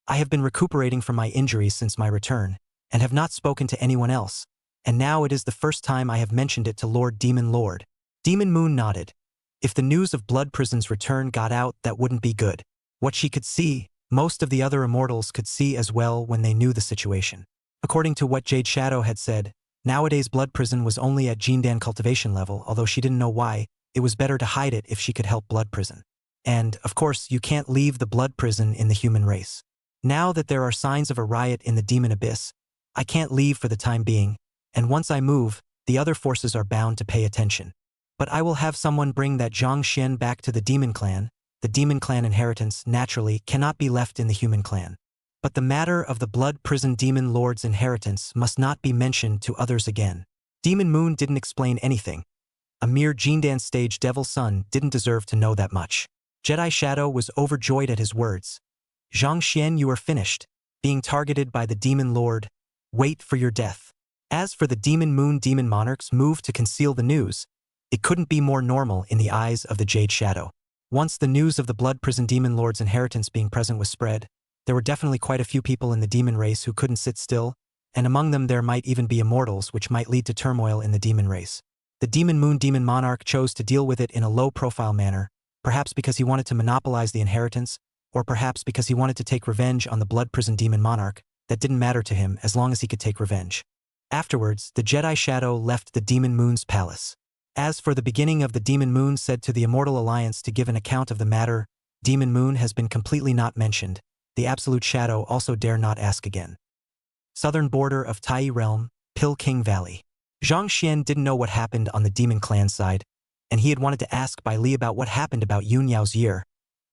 Speaker 2: I have been recuperating from my injuries since my return, and have not spoken to anyone else, and now it is the first time I have mentioned it to Lord Demon Lord. Demon Moon nodded. If the news of Blood Prison's return got out, that wouldn't be good. What she could see, most of the other immortals could see as well when they knew the situation. According to what Jade Shadow had said, nowadays Blood Prison was only at Jindan cultivation level, although she didn't know why. It was better to hide it if she could help Blood Prison. And, of course, you can't leave the Blood Prison in the human race. Now that there are signs of a riot in the Demon Abyss, I can't leave for the time being, and once I move, the other forces are bound to pay attention. But I will have someone bring that Zhang Xian back to the Demon Clan. The Demon Clan inheritance, naturally, cannot be left in the human clan. But the matter of the blood prison demon lord's inheritance must not be mentioned to others again. Demon Moon didn't explain anything. A mere Jindan stage devil son didn't deserve to know that much. Jedi Shadow was overjoyed at his words. Zhang Xian, you are finished. Being targeted by the demon lord. Wait for your death. As for the Demon Moon demon monarch's move to conceal the news, it couldn't be more normal in the eyes of the Jade Shadow. Once the news of the blood prison demon lord's inheritance being present was spread, there were definitely quite a few people in the demon race who couldn't sit still, and among them there might even be immortals, which might lead to turmoil in the demon race. The Demon Moon demon monarch chose to deal with it in a low-profile manner, perhaps because he wanted to monopolize the inheritance, or perhaps because he wanted to take revenge on the blood prison demon monarch. That didn't matter to him as long as he could take revenge. Afterwards, the Jedi Shadow left the Demon Moon's palace. As for the beginning of the Demon Moon said to the Immortal Alliance to give an account of the matter, Demon Moon has been completely not mentioned. The Absolute Shadow also dare not ask again. Southern border of Tai Realm, Pill King Valley. Zhang Xian didn't know what happened on the Demon Clan side, and he had wanted to ask Bai Li about what happened about Yun Yao's year.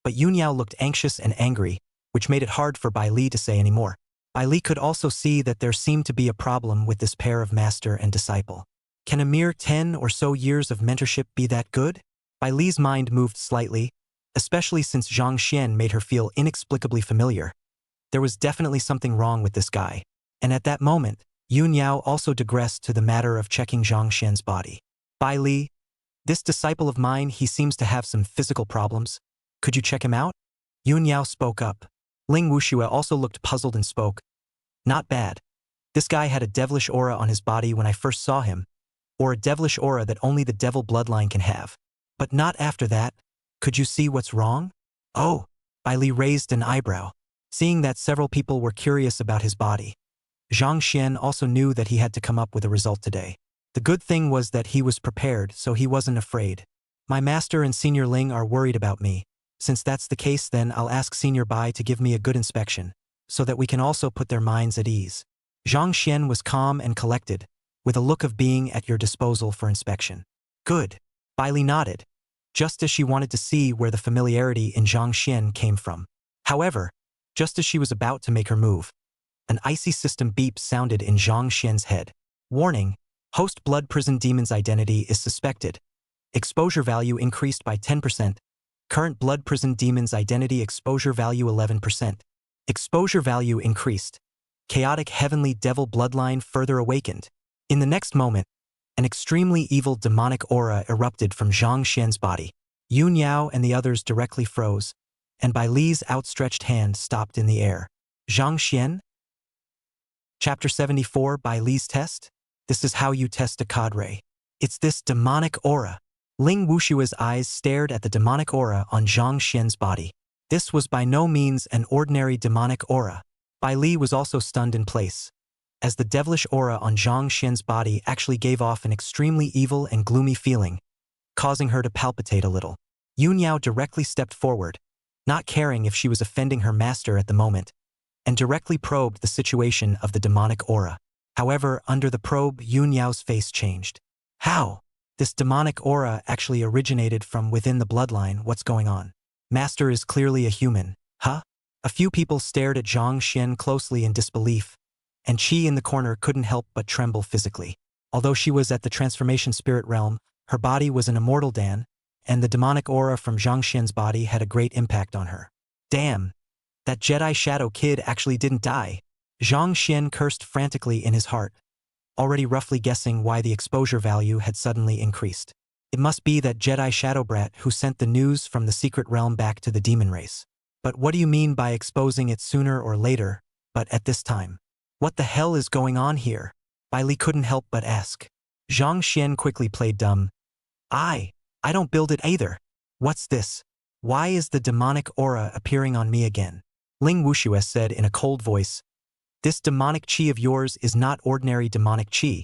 Speaker 2: But Yun Yao looked anxious and angry, which made it hard for Bai Li to say any more. Bai Li could also see that there seemed to be a problem with this pair of master and disciple. Can a mere 10 or so years of mentorship be that good? Bai Li's mind moved slightly, especially since Zhang Xian made her feel inexplicably familiar. There was definitely something wrong with this guy. And at that moment, Yun Yao also digressed to the matter of checking Zhang Xian's body. Bai Li, this disciple of mine, he seems to have some physical problems. Could you check him out? Yun Yao spoke up. Ling Wuxue also looked puzzled and spoke. Not bad. This guy had a devilish aura on his body when I first saw him, or a devilish aura that only the devil bloodline can have. But not after that. Could you see what's wrong? Oh, Bai Li raised an eyebrow, seeing that several people were curious about his body. Zhang Xian also knew that he had to come up with a result today. The good thing was that he was prepared, so he wasn't afraid. My master and Senior Ling are worried about me. Since that's the case, then I'll ask Senior Bai to give me a good inspection, so that we can also put their minds at ease. Zhang Xian was calm and collected, with a look of being at your disposal for inspection. Good. Bai Li nodded, just as she wanted to see where the familiarity in Zhang Xian came from. However, just as she was about to make her move, an icy system beep sounded in Zhang Xian's head. Warning, host blood prison demon's identity is suspected. Exposure value increased by 10%. Current blood prison demon's identity exposure value 11%. Exposure value increased. Chaotic heavenly devil bloodline further awakened. In the next moment, an extremely evil demonic aura erupted from Zhang Xian's body. Yun Yao and the others directly froze, and Bai Li's outstretched hand stopped in the air. Zhang Xian? Chapter 74, Bai Li's test? This is how you test a cadre. It's this demonic aura. Ling Wushue's eyes stared at the demonic aura on Zhang Xian's body. This was by no means an ordinary demonic aura. Bai Li was also stunned in place, as the devilish aura on Zhang Xian's body actually gave off an extremely evil and gloomy feeling, causing her to palpitate a little. Yun Yao directly stepped forward, not caring if she was offending her master at the moment, and directly probed the situation of the demonic aura. However, under the probe, Yun Yao's face changed. How? This demonic aura actually originated from within the bloodline. What's going on? Master is clearly a human. Huh? A few people stared at Zhang Xian closely in disbelief, and Qi in the corner couldn't help but tremble physically. Although she was at the transformation spirit realm, her body was an immortal Dan, and the demonic aura from Zhang Xian's body had a great impact on her. Damn! That Jedi Shadow kid actually didn't die. Zhang Xian cursed frantically in his heart, already roughly guessing why the exposure value had suddenly increased. It must be that Jedi Shadow brat who sent the news from the secret realm back to the demon race. But what do you mean by exposing it sooner or later, but at this time? What the hell is going on here? Bai Li couldn't help but ask. Zhang Xian quickly played dumb. I don't build it either. What's this? Why is the demonic aura appearing on me again? Ling Wuxue said in a cold voice. This demonic qi of yours is not ordinary demonic qi,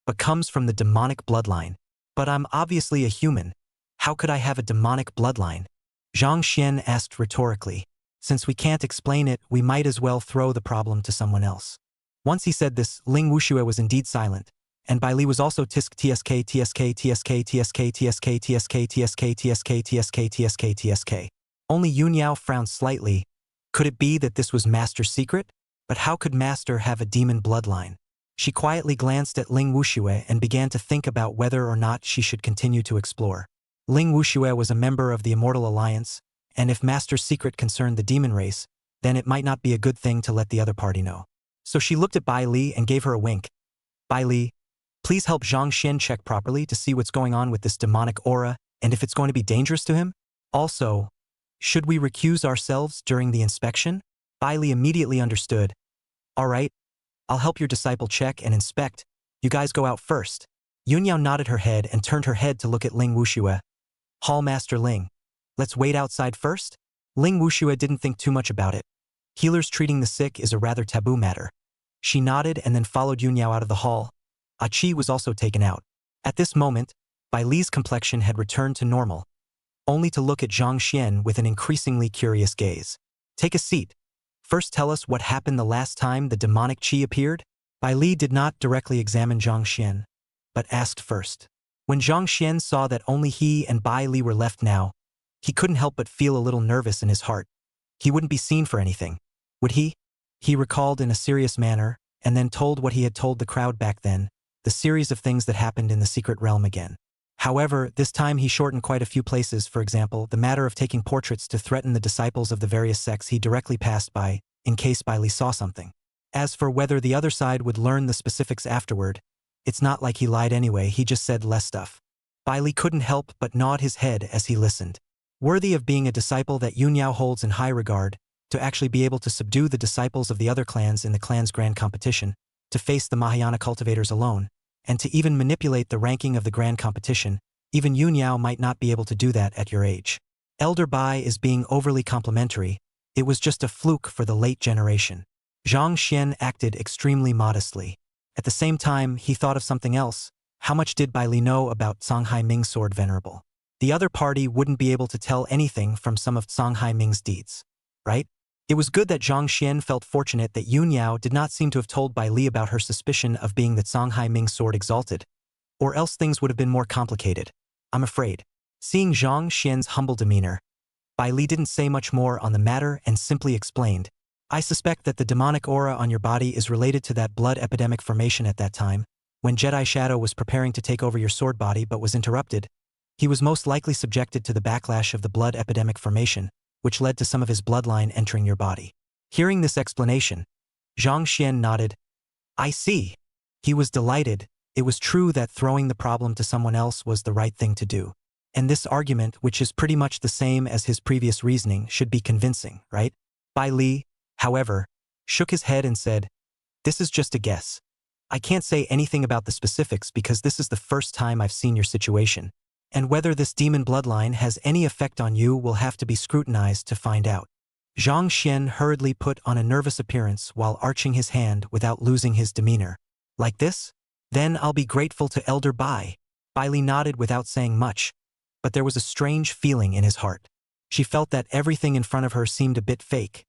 Speaker 2: but comes from the demonic bloodline. But I'm obviously a human. How could I have a demonic bloodline? Zhang Xian asked rhetorically. Since we can't explain it, we might as well throw the problem to someone else. Once he said this, Ling Wuxue was indeed silent, and Bai Li was also tsk tsk tsk tsk tsk tsk tsk tsk tsk tsk tsk. Only Yun Yao frowned slightly, Could it be that this was Master's secret? But how could Master have a demon bloodline? She quietly glanced at Ling Wuxue and began to think about whether or not she should continue to explore. Ling Wuxue was a member of the Immortal Alliance, and if Master's secret concerned the demon race, then it might not be a good thing to let the other party know. So she looked at Bai Li and gave her a wink. Bai Li, please help Zhang Xian check properly to see what's going on with this demonic aura and if it's going to be dangerous to him. Also, should we recuse ourselves during the inspection? Bai Li immediately understood. All right, I'll help your disciple check and inspect. You guys go out first. Yunyao nodded her head and turned her head to look at Ling Wuxue. Hall Master Ling, let's wait outside first? Ling Wuxue didn't think too much about it. Healers treating the sick is a rather taboo matter. She nodded and then followed Yunyao out of the hall. Qi was also taken out. At this moment, Bai Li's complexion had returned to normal, only to look at Zhang Xian with an increasingly curious gaze. Take a seat. First tell us what happened the last time the demonic Qi appeared? Bai Li did not directly examine Zhang Xian, but asked first. When Zhang Xian saw that only he and Bai Li were left now, he couldn't help but feel a little nervous in his heart. He wouldn't be seen for anything, would he? He recalled in a serious manner, and then told what he had told the crowd back then, the series of things that happened in the secret realm again. However, this time he shortened quite a few places. For example, the matter of taking portraits to threaten the disciples of the various sects he directly passed by, in case Bai Li saw something. As for whether the other side would learn the specifics afterward, it's not like he lied anyway, he just said less stuff. Bai Li couldn't help but nod his head as he listened. Worthy of being a disciple that Yunyao holds in high regard, to actually be able to subdue the disciples of the other clans in the clan's grand competition, to face the Mahayana cultivators alone, and to even manipulate the ranking of the grand competition, even Yunyao might not be able to do that at your age. Elder Bai is being overly complimentary, it was just a fluke for the late generation. Zhang Xian acted extremely modestly. At the same time, he thought of something else. How much did Bai Li know about Songhai Ming's sword venerable? The other party wouldn't be able to tell anything from some of Songhai Ming's deeds, right? It was good that Zhang Xian felt fortunate that Yunyao did not seem to have told Bai Li about her suspicion of being the Songhai Ming sword exalted, or else things would have been more complicated. I'm afraid. Seeing Zhang Xian's humble demeanor, Bai Li didn't say much more on the matter and simply explained, I suspect that the demonic aura on your body is related to that blood epidemic formation at that time, when Jedi Shadow was preparing to take over your sword body but was interrupted. He was most likely subjected to the backlash of the blood epidemic formation, which led to some of his bloodline entering your body. Hearing this explanation, Zhang Xian nodded. I see. He was delighted. It was true that throwing the problem to someone else was the right thing to do. And this argument, which is pretty much the same as his previous reasoning, should be convincing, right? Bai Li, however, shook his head and said, this is just a guess. I can't say anything about the specifics because this is the first time I've seen your situation. And whether this demon bloodline has any effect on you will have to be scrutinized to find out. Zhang Xian hurriedly put on a nervous appearance while arching his hand without losing his demeanor. Like this? Then I'll be grateful to Elder Bai. Bai Li nodded without saying much, but there was a strange feeling in his heart. She felt that everything in front of her seemed a bit fake,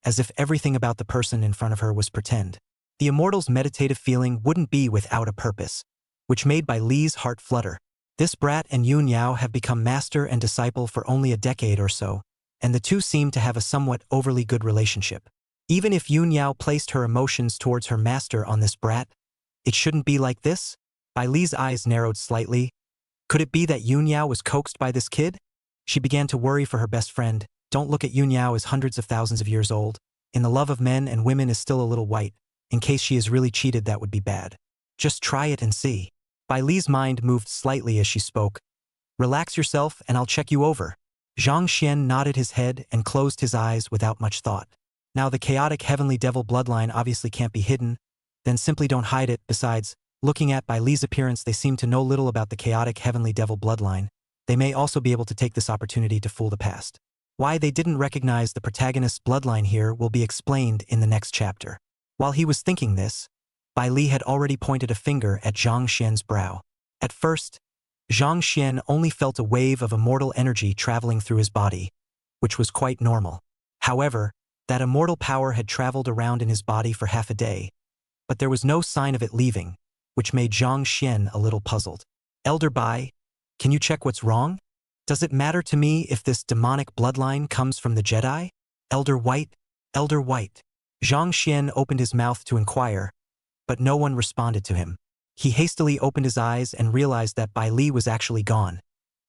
Speaker 2: as if everything about the person in front of her was pretend. The immortal's meditative feeling wouldn't be without a purpose, which made Bai Li's heart flutter. This brat and Yunyao have become master and disciple for only a decade or so, and the two seem to have a somewhat overly good relationship. Even if Yunyao placed her emotions towards her master on this brat, it shouldn't be like this? Bai Li's eyes narrowed slightly. Could it be that Yunyao was coaxed by this kid? She began to worry for her best friend. Don't look at Yunyao as hundreds of thousands of years old. In the love of men and women is still a little white. In case she is really cheated, that would be bad. Just try it and see. Bai Li's mind moved slightly as she spoke. Relax yourself and I'll check you over. Zhang Xian nodded his head and closed his eyes without much thought. Now the chaotic heavenly devil bloodline obviously can't be hidden, then simply don't hide it. Besides, looking at Bai Li's appearance, they seem to know little about the chaotic heavenly devil bloodline. They may also be able to take this opportunity to fool the past. Why they didn't recognize the protagonist's bloodline here will be explained in the next chapter. While he was thinking this, Bai Li had already pointed a finger at Zhang Xian's brow. At first, Zhang Xian only felt a wave of immortal energy traveling through his body, which was quite normal. However, that immortal power had traveled around in his body for half a day, but there was no sign of it leaving, which made Zhang Xian a little puzzled. Elder Bai, can you check what's wrong? Does it matter to me if this demonic bloodline comes from the Jedi? Elder White, Elder White. Zhang Xian opened his mouth to inquire, but no one responded to him. He hastily opened his eyes and realized that Bai Li was actually gone,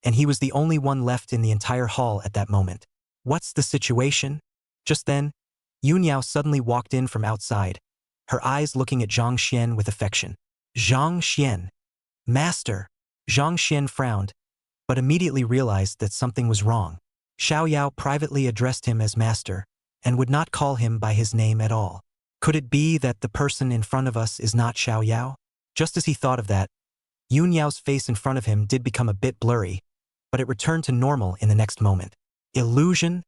Speaker 2: and he was the only one left in the entire hall at that moment. What's the situation? Just then, Yun Yao suddenly walked in from outside, her eyes looking at Zhang Xian with affection. Zhang Xian. Master. Zhang Xian frowned, but immediately realized that something was wrong. Xiao Yao privately addressed him as master, and would not call him by his name at all. Could it be that the person in front of us is not Xiao Yao? Just as he thought of that, Yun Yao's face in front of him did become a bit blurry, but it returned to normal in the next moment. Illusion?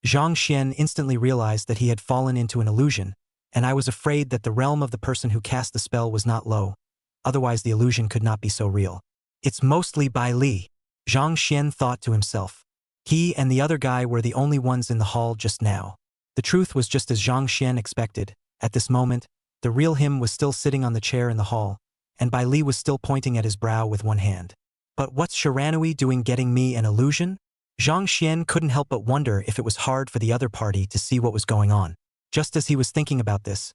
Speaker 2: Zhang Xian instantly realized that he had fallen into an illusion, and I was afraid that the realm of the person who cast the spell was not low, otherwise the illusion could not be so real. It's mostly Bai Li, Zhang Xian thought to himself. He and the other guy were the only ones in the hall just now. The truth was just as Zhang Xian expected. At this moment, the real him was still sitting on the chair in the hall, and Bai Li was still pointing at his brow with one hand. But what's Shiranui doing getting me an illusion? Zhang Xian couldn't help but wonder if it was hard for the other party to see what was going on. Just as he was thinking about this,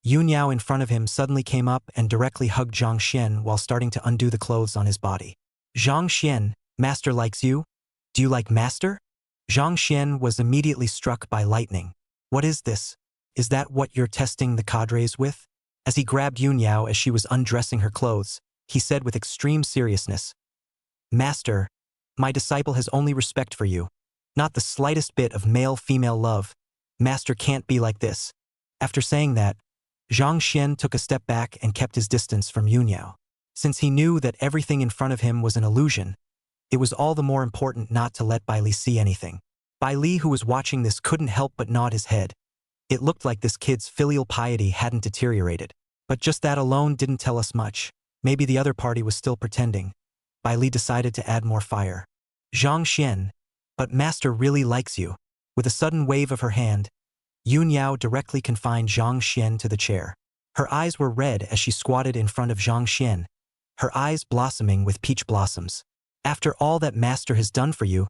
Speaker 2: Yun Yao in front of him suddenly came up and directly hugged Zhang Xian while starting to undo the clothes on his body. Zhang Xian, Master likes you? Do you like Master? Zhang Xian was immediately struck by lightning. What is this? Is that what you're testing the cadres with? As he grabbed Yun Yao as she was undressing her clothes, he said with extreme seriousness, Master, my disciple has only respect for you. Not the slightest bit of male-female love. Master can't be like this. After saying that, Zhang Xian took a step back and kept his distance from Yun Yao. Since he knew that everything in front of him was an illusion, it was all the more important not to let Bai Li see anything. Bai Li, who was watching this, couldn't help but nod his head. It looked like this kid's filial piety hadn't deteriorated. But just that alone didn't tell us much. Maybe the other party was still pretending. Bai Li decided to add more fire. Zhang Xian, but Master really likes you. With a sudden wave of her hand, Yun Yao directly confined Zhang Xian to the chair. Her eyes were red as she squatted in front of Zhang Xian, her eyes blossoming with peach blossoms. After all that Master has done for you,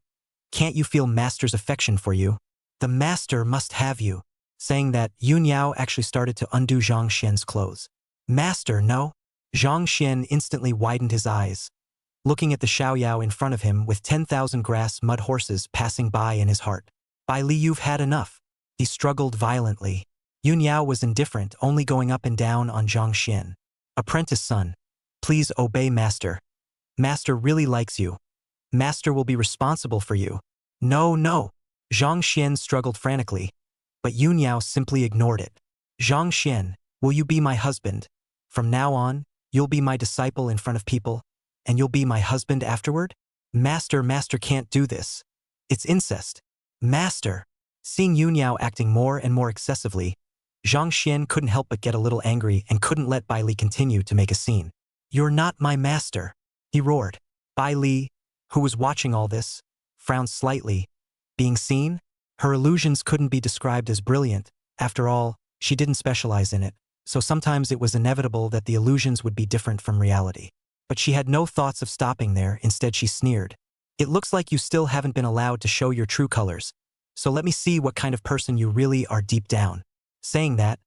Speaker 2: can't you feel Master's affection for you? The Master must have you. Saying that, Yun Yao actually started to undo Zhang Xian's clothes. Master, no? Zhang Xian instantly widened his eyes, looking at the Xiao Yao in front of him with 10,000 grass mud horses passing by in his heart. Bai Li, you've had enough. He struggled violently. Yun Yao was indifferent, only going up and down on Zhang Xian. Apprentice son, please obey Master. Master really likes you. Master will be responsible for you. No, no. Zhang Xian struggled frantically, but Yun Yao simply ignored it. Zhang Xian, will you be my husband? From now on, you'll be my disciple in front of people, and you'll be my husband afterward? Master can't do this. It's incest. Master. Seeing Yun Yao acting more and more excessively, Zhang Xian couldn't help but get a little angry and couldn't let Bai Li continue to make a scene. You're not my master, he roared. Bai Li, who was watching all this, frowned slightly. Being seen? Her illusions couldn't be described as brilliant. After all, she didn't specialize in it, so sometimes it was inevitable that the illusions would be different from reality. But she had no thoughts of stopping there. Instead, she sneered. It looks like you still haven't been allowed to show your true colors, so let me see what kind of person you really are deep down. Saying that,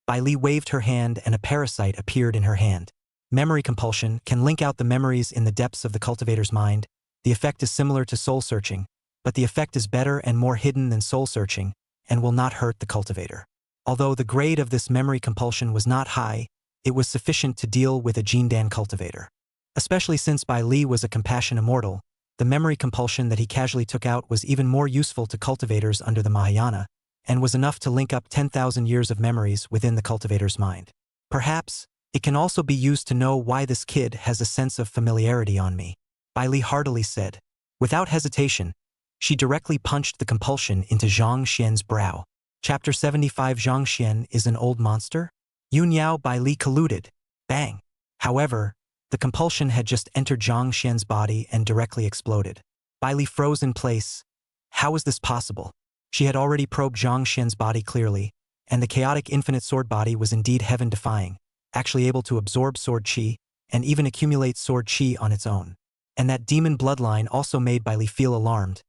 Speaker 2: Bai Li waved her hand and a parasite appeared in her hand. Memory compulsion can link out the memories in the depths of the cultivator's mind. The effect is similar to soul searching, but the effect is better and more hidden than soul searching and will not hurt the cultivator. Although the grade of this memory compulsion was not high, it was sufficient to deal with a Jindan cultivator. Especially since Bai Li was a compassion immortal, the memory compulsion that he casually took out was even more useful to cultivators under the Mahayana, and was enough to link up 10,000 years of memories within the cultivator's mind. Perhaps, it can also be used to know why this kid has a sense of familiarity on me. Bai Li heartily said. Without hesitation, she directly punched the compulsion into Zhang Xian's brow. Chapter 75. Zhang Xian is an old monster? Yun Yao Bai Li colluded. Bang. However, the compulsion had just entered Zhang Xian's body and directly exploded. Bai Li froze in place. How was this possible? She had already probed Zhang Xian's body clearly, and the chaotic infinite sword body was indeed heaven-defying, actually able to absorb sword chi, and even accumulate sword chi on its own. And that demon bloodline also made Bai Li feel alarmed.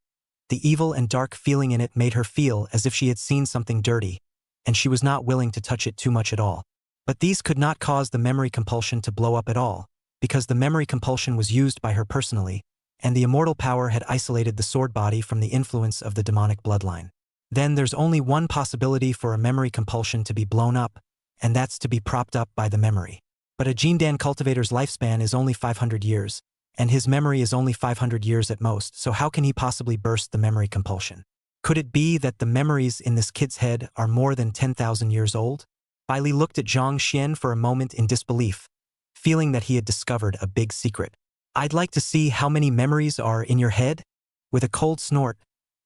Speaker 2: The evil and dark feeling in it made her feel as if she had seen something dirty, and she was not willing to touch it too much at all. But these could not cause the memory compulsion to blow up at all, because the memory compulsion was used by her personally, and the immortal power had isolated the sword body from the influence of the demonic bloodline. Then there's only one possibility for a memory compulsion to be blown up, and that's to be propped up by the memory. But a Jindan cultivator's lifespan is only 500 years, and his memory is only 500 years at most, so how can he possibly burst the memory compulsion? Could it be that the memories in this kid's head are more than 10,000 years old? Bai Li looked at Zhang Xian for a moment in disbelief, feeling that he had discovered a big secret. I'd like to see how many memories are in your head? With a cold snort,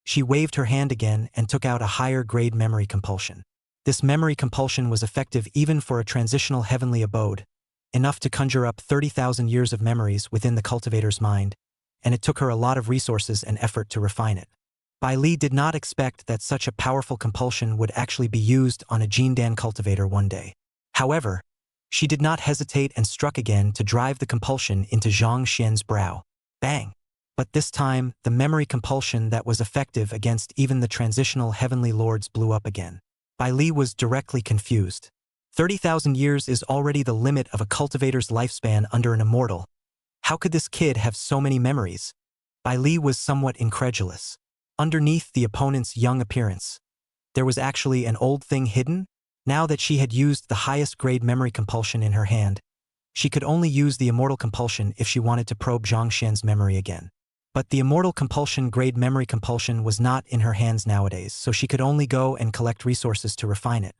Speaker 2: she waved her hand again and took out a higher-grade memory compulsion. This memory compulsion was effective even for a transitional heavenly abode, enough to conjure up 30,000 years of memories within the cultivator's mind, and it took her a lot of resources and effort to refine it. Bai Li did not expect that such a powerful compulsion would actually be used on a Jindan cultivator one day. However, she did not hesitate and struck again to drive the compulsion into Zhang Xian's brow. Bang! But this time, the memory compulsion that was effective against even the transitional heavenly lords blew up again. Bai Li was directly confused. 30,000 years is already the limit of a cultivator's lifespan under an immortal. How could this kid have so many memories? Bai Li was somewhat incredulous. Underneath the opponent's young appearance, there was actually an old thing hidden. Now that she had used the highest grade memory compulsion in her hand, she could only use the immortal compulsion if she wanted to probe Zhang Xian's memory again. But the immortal compulsion grade memory compulsion was not in her hands nowadays, so she could only go and collect resources to refine it.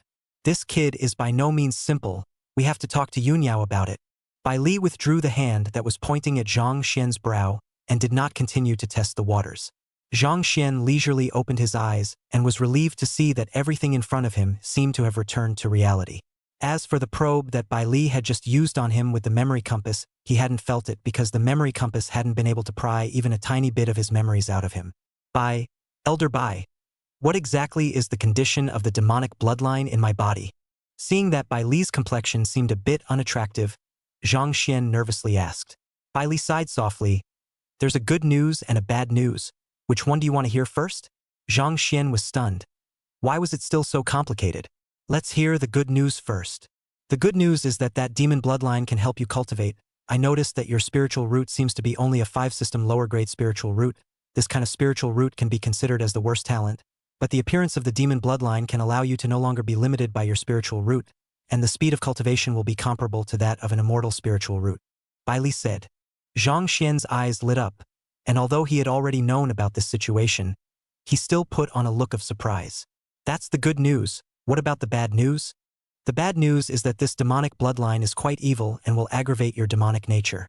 Speaker 2: This kid is by no means simple. We have to talk to Yunyao about it. Bai Li withdrew the hand that was pointing at Zhang Xian's brow and did not continue to test the waters. Zhang Xian leisurely opened his eyes and was relieved to see that everything in front of him seemed to have returned to reality. As for the probe that Bai Li had just used on him with the memory compass, he hadn't felt it because the memory compass hadn't been able to pry even a tiny bit of his memories out of him. Elder Bai, what exactly is the condition of the demonic bloodline in my body? Seeing that Bai Li's complexion seemed a bit unattractive, Zhang Xian nervously asked. Bai Li sighed softly. There's a good news and a bad news. Which one do you want to hear first? Zhang Xian was stunned. Why was it still so complicated? Let's hear the good news first. The good news is that demon bloodline can help you cultivate. I noticed that your spiritual root seems to be only a 5-system lower-grade spiritual root. This kind of spiritual root can be considered as the worst talent, but the appearance of the demon bloodline can allow you to no longer be limited by your spiritual root, and the speed of cultivation will be comparable to that of an immortal spiritual root. Bai Li said. Zhang Xian's eyes lit up, and although he had already known about this situation, he still put on a look of surprise. That's the good news. What about the bad news? The bad news is that this demonic bloodline is quite evil and will aggravate your demonic nature.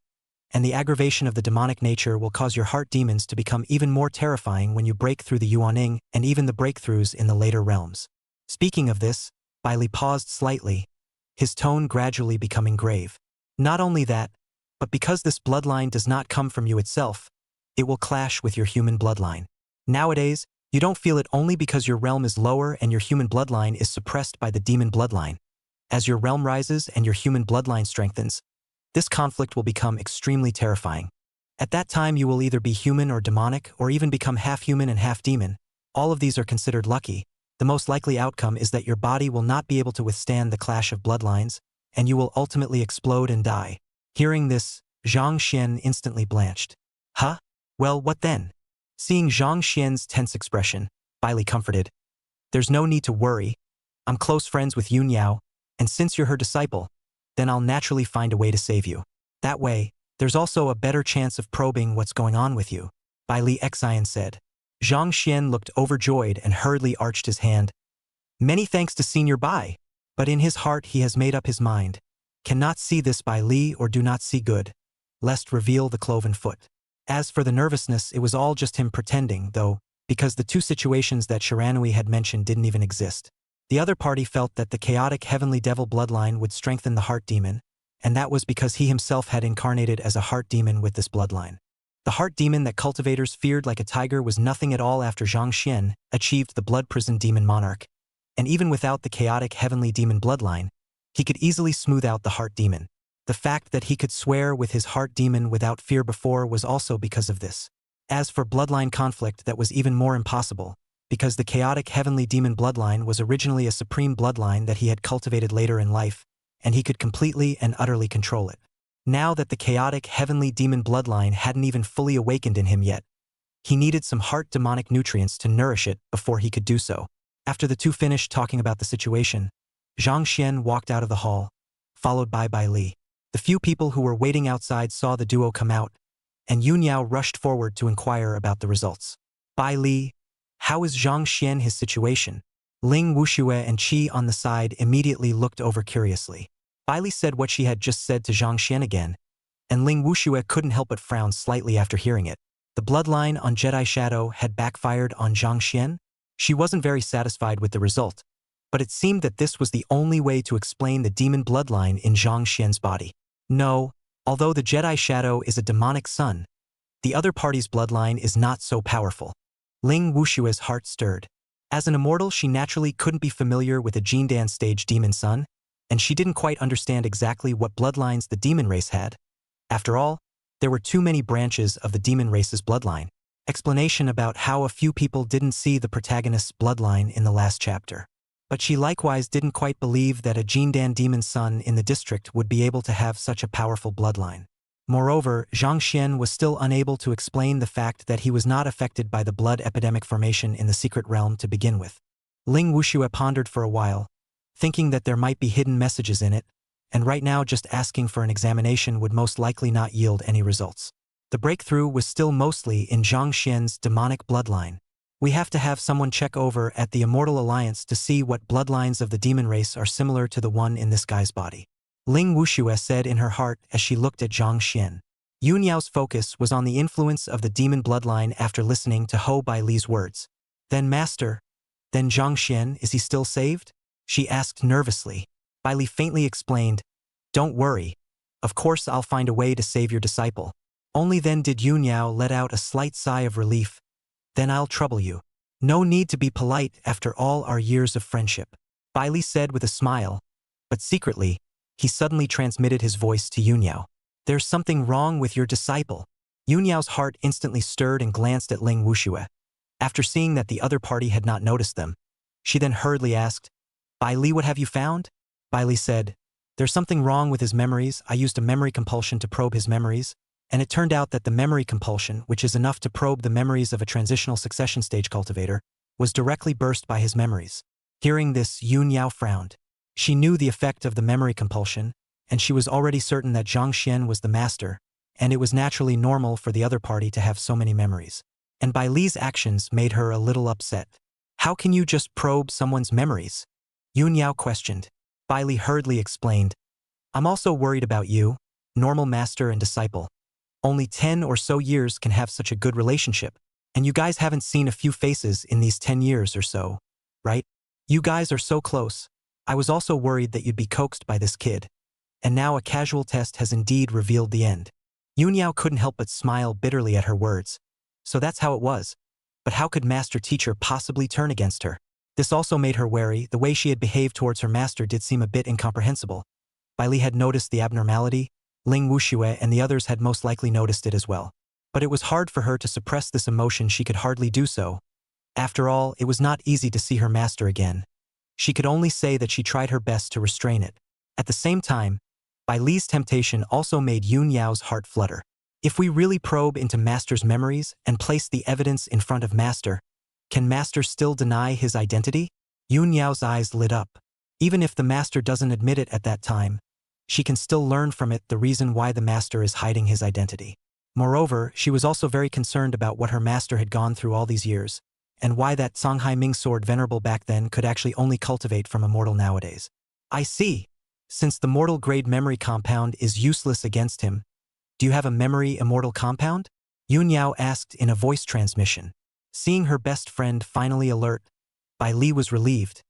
Speaker 2: And the aggravation of the demonic nature will cause your heart demons to become even more terrifying when you break through the Yuaning and even the breakthroughs in the later realms. Speaking of this, Bai Li paused slightly, his tone gradually becoming grave. Not only that, but because this bloodline does not come from you itself, it will clash with your human bloodline. Nowadays, you don't feel it only because your realm is lower and your human bloodline is suppressed by the demon bloodline. As your realm rises and your human bloodline strengthens, this conflict will become extremely terrifying. At that time you will either be human or demonic or even become half human and half demon. All of these are considered lucky. The most likely outcome is that your body will not be able to withstand the clash of bloodlines, and you will ultimately explode and die. Hearing this, Zhang Xian instantly blanched. Huh? Well, what then? Seeing Zhang Xian's tense expression, Bai Li comforted. There's no need to worry. I'm close friends with Yunyao, and since you're her disciple, then I'll naturally find a way to save you. That way, there's also a better chance of probing what's going on with you, Bai Li Xian said. Zhang Xian looked overjoyed and hurriedly arched his hand. Many thanks to Senior Bai, but in his heart he has made up his mind. Cannot see this Bai Li or do not see good, lest reveal the cloven foot. As for the nervousness, it was all just him pretending, though, because the two situations that Shiranui had mentioned didn't even exist. The other party felt that the chaotic heavenly devil bloodline would strengthen the heart demon, and that was because he himself had incarnated as a heart demon with this bloodline. The heart demon that cultivators feared like a tiger was nothing at all after Zhang Xian achieved the blood prison demon monarch, and even without the chaotic heavenly demon bloodline, he could easily smooth out the heart demon. The fact that he could swear with his heart demon without fear before was also because of this. As for bloodline conflict, that was even more impossible, because the chaotic heavenly demon bloodline was originally a supreme bloodline that he had cultivated later in life, and he could completely and utterly control it. Now that the chaotic heavenly demon bloodline hadn't even fully awakened in him yet, he needed some heart demonic nutrients to nourish it before he could do so. After the two finished talking about the situation, Zhang Xian walked out of the hall, followed by Bai Li. The few people who were waiting outside saw the duo come out, and Yun Yao rushed forward to inquire about the results. Bai Li, how is Zhang Xian his situation? Ling Wuxue and Qi on the side immediately looked over curiously. Bai Li said what she had just said to Zhang Xian again, and Ling Wuxue couldn't help but frown slightly after hearing it. The bloodline on Jedi Shadow had backfired on Zhang Xian. She wasn't very satisfied with the result, but it seemed that this was the only way to explain the demon bloodline in Zhang Xian's body. No, although the Jedi Shadow is a demonic son, the other party's bloodline is not so powerful. Ling Wushue's heart stirred. As an immortal, she naturally couldn't be familiar with a Jindan stage demon son, and she didn't quite understand exactly what bloodlines the demon race had. After all, there were too many branches of the demon race's bloodline. Explanation about how a few people didn't see the protagonist's bloodline in the last chapter. But she likewise didn't quite believe that a Jindan demon son in the district would be able to have such a powerful bloodline. Moreover, Zhang Xian was still unable to explain the fact that he was not affected by the blood epidemic formation in the secret realm to begin with. Ling Wuxue pondered for a while, thinking that there might be hidden messages in it, and right now just asking for an examination would most likely not yield any results. The breakthrough was still mostly in Zhang Xian's demonic bloodline. We have to have someone check over at the Immortal Alliance to see what bloodlines of the demon race are similar to the one in this guy's body. Ling Wuxue said in her heart as she looked at Zhang Xian. Yun Yao's focus was on the influence of the demon bloodline after listening to Hou Bai Li's words. Then Master, then Zhang Xian, is he still saved? She asked nervously. Bai Li faintly explained, don't worry. Of course I'll find a way to save your disciple. Only then did Yun Yao let out a slight sigh of relief. Then I'll trouble you. No need to be polite after all our years of friendship. Bai Li said with a smile, but secretly, he suddenly transmitted his voice to Yun Yao. There's something wrong with your disciple. Yun Yao's heart instantly stirred and glanced at Ling Wuxue. After seeing that the other party had not noticed them, she then hurriedly asked, Bai Li, what have you found? Bai Li said, there's something wrong with his memories. I used a memory compulsion to probe his memories, and it turned out that the memory compulsion, which is enough to probe the memories of a transitional succession stage cultivator, was directly burst by his memories. Hearing this, Yun Yao frowned. She knew the effect of the memory compulsion, and she was already certain that Zhang Xian was the master, and it was naturally normal for the other party to have so many memories. And Bai Li's actions made her a little upset. How can you just probe someone's memories? Yun Yao questioned. Bai Li hurriedly explained, I'm also worried about you, normal master and disciple. Only 10 or so years can have such a good relationship, and you guys haven't seen a few faces in these 10 years or so, right? You guys are so close. I was also worried that you'd be coaxed by this kid. And now a casual test has indeed revealed the end. Yun Yao couldn't help but smile bitterly at her words. So that's how it was. But how could Master Teacher possibly turn against her? This also made her wary. The way she had behaved towards her master did seem a bit incomprehensible. Bai Li had noticed the abnormality. Ling Wuxue and the others had most likely noticed it as well. But it was hard for her to suppress this emotion. She could hardly do so. After all, it was not easy to see her master again. She could only say that she tried her best to restrain it. At the same time, Bai Li's temptation also made Yun Yao's heart flutter. If we really probe into Master's memories and place the evidence in front of Master, can Master still deny his identity? Yun Yao's eyes lit up. Even if the Master doesn't admit it at that time, she can still learn from it the reason why the Master is hiding his identity. Moreover, she was also very concerned about what her Master had gone through all these years, and why that Songhai Ming sword venerable back then could actually only cultivate from a mortal nowadays. I see. Since the mortal grade memory compound is useless against him, do you have a memory immortal compound? Yun Yao asked in a voice transmission. Seeing her best friend finally alert, Bai Li was relieved,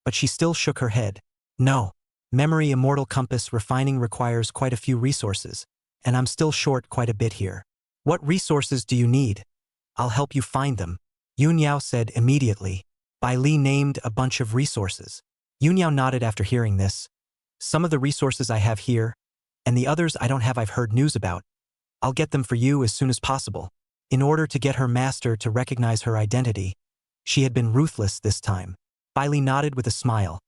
Speaker 2: but she still shook her head. No. Memory immortal compass refining requires quite a few resources, and I'm still short quite a bit here. What resources do you need? I'll help you find them. Yun Yao said immediately. Bai Li named a bunch of resources. Yun Yao nodded after hearing this. Some of the resources I have here, and the others I don't have I've heard news about. I'll get them for you as soon as possible. In order to get her master to recognize her identity, She had been ruthless this time. Bai Li nodded with a smile.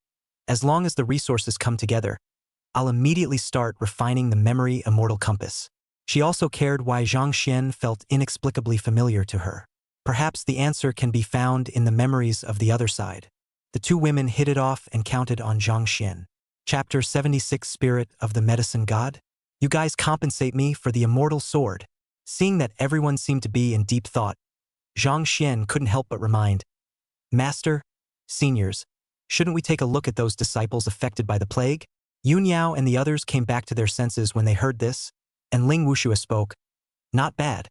Speaker 2: As long as the resources come together, I'll immediately start refining the memory immortal compass. She also cared why Zhang Xian felt inexplicably familiar to her. Perhaps the answer can be found in the memories of the other side. The two women hit it off and counted on Zhang Xian. Chapter 76 Spirit of the Medicine God? You guys compensate me for the immortal sword. Seeing that everyone seemed to be in deep thought, Zhang Xian couldn't help but remind, Master, seniors, shouldn't we take a look at those disciples affected by the plague? Yun Yao and the others came back to their senses when they heard this, and Ling Wushue spoke, Not bad.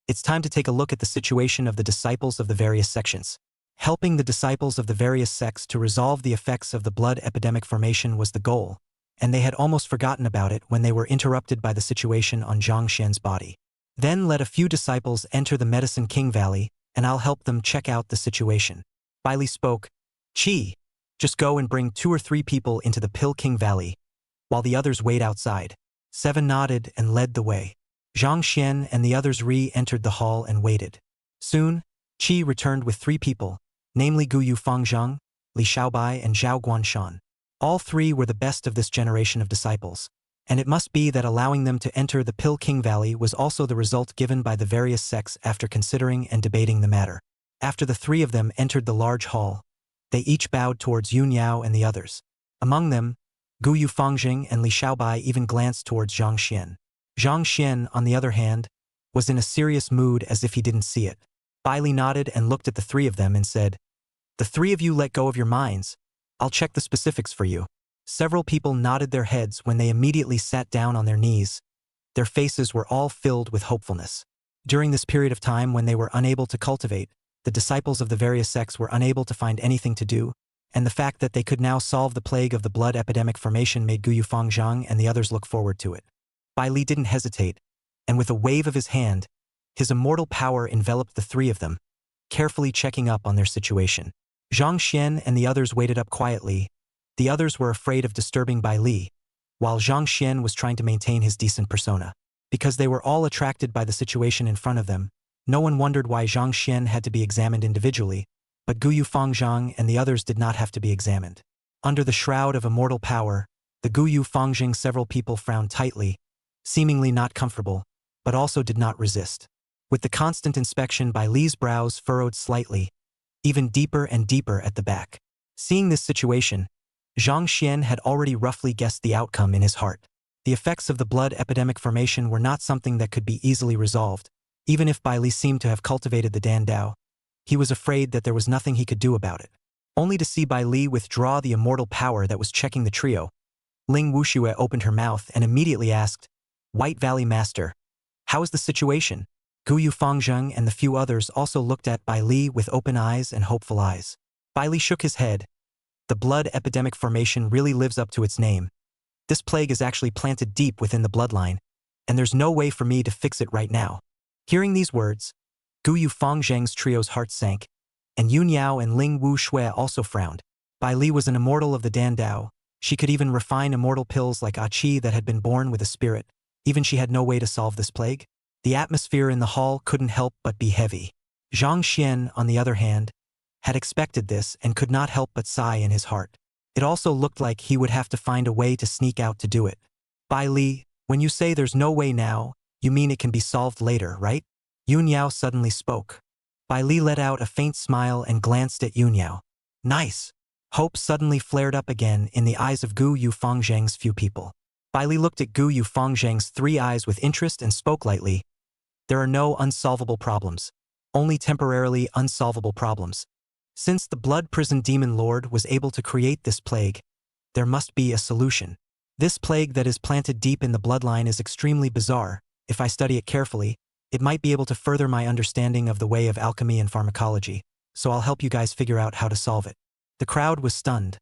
Speaker 2: It's time to take a look at the situation of the disciples of the various sections. Helping the disciples of the various sects to resolve the effects of the blood epidemic formation was the goal, and they had almost forgotten about it when they were interrupted by the situation on Zhang Xian's body. Then let a few disciples enter the Medicine King Valley, and I'll help them check out the situation. Bai Li spoke, Qi, just go and bring 2 or 3 people into the Pill King Valley, while the others wait outside. Seven nodded and led the way. Zhang Xian and the others re-entered the hall and waited. Soon, Qi returned with 3 people, namely Gu Yufangzhang, Li Xiaobai and Zhao Guanshan. All 3 were the best of this generation of disciples, and it must be that allowing them to enter the Pill King Valley was also the result given by the various sects after considering and debating the matter. After the 3 of them entered the large hall, they each bowed towards Yun Yao and the others. Among them, Gu Yufangzhang and Li Xiaobai even glanced towards Zhang Xian. Zhang Xian, on the other hand, was in a serious mood as if he didn't see it. Bai Li nodded and looked at the 3 of them and said, The 3 of you let go of your minds. I'll check the specifics for you. Several people nodded their heads when they immediately sat down on their knees. Their faces were all filled with hopefulness. During this period of time when they were unable to cultivate, the disciples of the various sects were unable to find anything to do, and the fact that they could now solve the plague of the blood epidemic formation made Gu Yufangzhang and the others look forward to it. Bai Li didn't hesitate, and with a wave of his hand, his immortal power enveloped the 3 of them, carefully checking up on their situation. Zhang Xian and the others waited up quietly. The others were afraid of disturbing Bai Li, while Zhang Xian was trying to maintain his decent persona. Because they were all attracted by the situation in front of them, no one wondered why Zhang Xian had to be examined individually, but Gu Yufangzhang and the others did not have to be examined. Under the shroud of immortal power, the Gu Yufangzhang several people frowned tightly, seemingly not comfortable, but also did not resist. With the constant inspection, Bai Li's brows furrowed slightly, even deeper and deeper at the back. Seeing this situation, Zhang Xian had already roughly guessed the outcome in his heart. The effects of the blood epidemic formation were not something that could be easily resolved, even if Bai Li seemed to have cultivated the Dan Dao. He was afraid that there was nothing he could do about it. Only to see Bai Li withdraw the immortal power that was checking the trio, Ling Wushue opened her mouth and immediately asked, White Valley Master, how is the situation? Gu Yufangzhang and the few others also looked at Bai Li with open eyes and hopeful eyes. Bai Li shook his head. The blood epidemic formation really lives up to its name. This plague is actually planted deep within the bloodline, and there's no way for me to fix it right now. Hearing these words, Gu Yufangzhang's trio's heart sank, and Yun Yao and Ling Wushue also frowned. Bai Li was an immortal of the Dan Dao. She could even refine immortal pills like Qi that had been born with a spirit. Even she had no way to solve this plague. The atmosphere in the hall couldn't help but be heavy. Zhang Xian, on the other hand, had expected this and could not help but sigh in his heart. It also looked like he would have to find a way to sneak out to do it. Bai Li, when you say there's no way now, you mean it can be solved later, right? Yun Yao suddenly spoke. Bai Li let out a faint smile and glanced at Yun Yao. Nice. Hope suddenly flared up again in the eyes of Gu Yufangzhang's few people. Bai Li looked at Gu Yufangzhang's 3 eyes with interest and spoke lightly. There are no unsolvable problems. Only temporarily unsolvable problems. Since the Blood Prison Demon Lord was able to create this plague, there must be a solution. This plague that is planted deep in the bloodline is extremely bizarre. If I study it carefully, it might be able to further my understanding of the way of alchemy and pharmacology, so I'll help you guys figure out how to solve it. The crowd was stunned.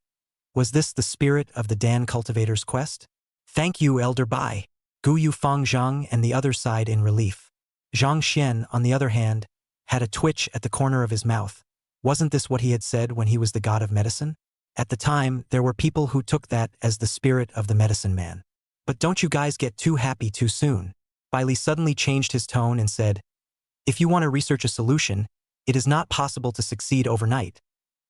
Speaker 2: Was this the spirit of the Dan cultivator's quest? Thank you, Elder Bai. Gu Yufangzhang and the other sighed in relief. Zhang Xian, on the other hand, had a twitch at the corner of his mouth. Wasn't this what he had said when he was the god of medicine? At the time, there were people who took that as the spirit of the medicine man. But don't you guys get too happy too soon. Bai Li suddenly changed his tone and said, If you want to research a solution, It is not possible to succeed overnight.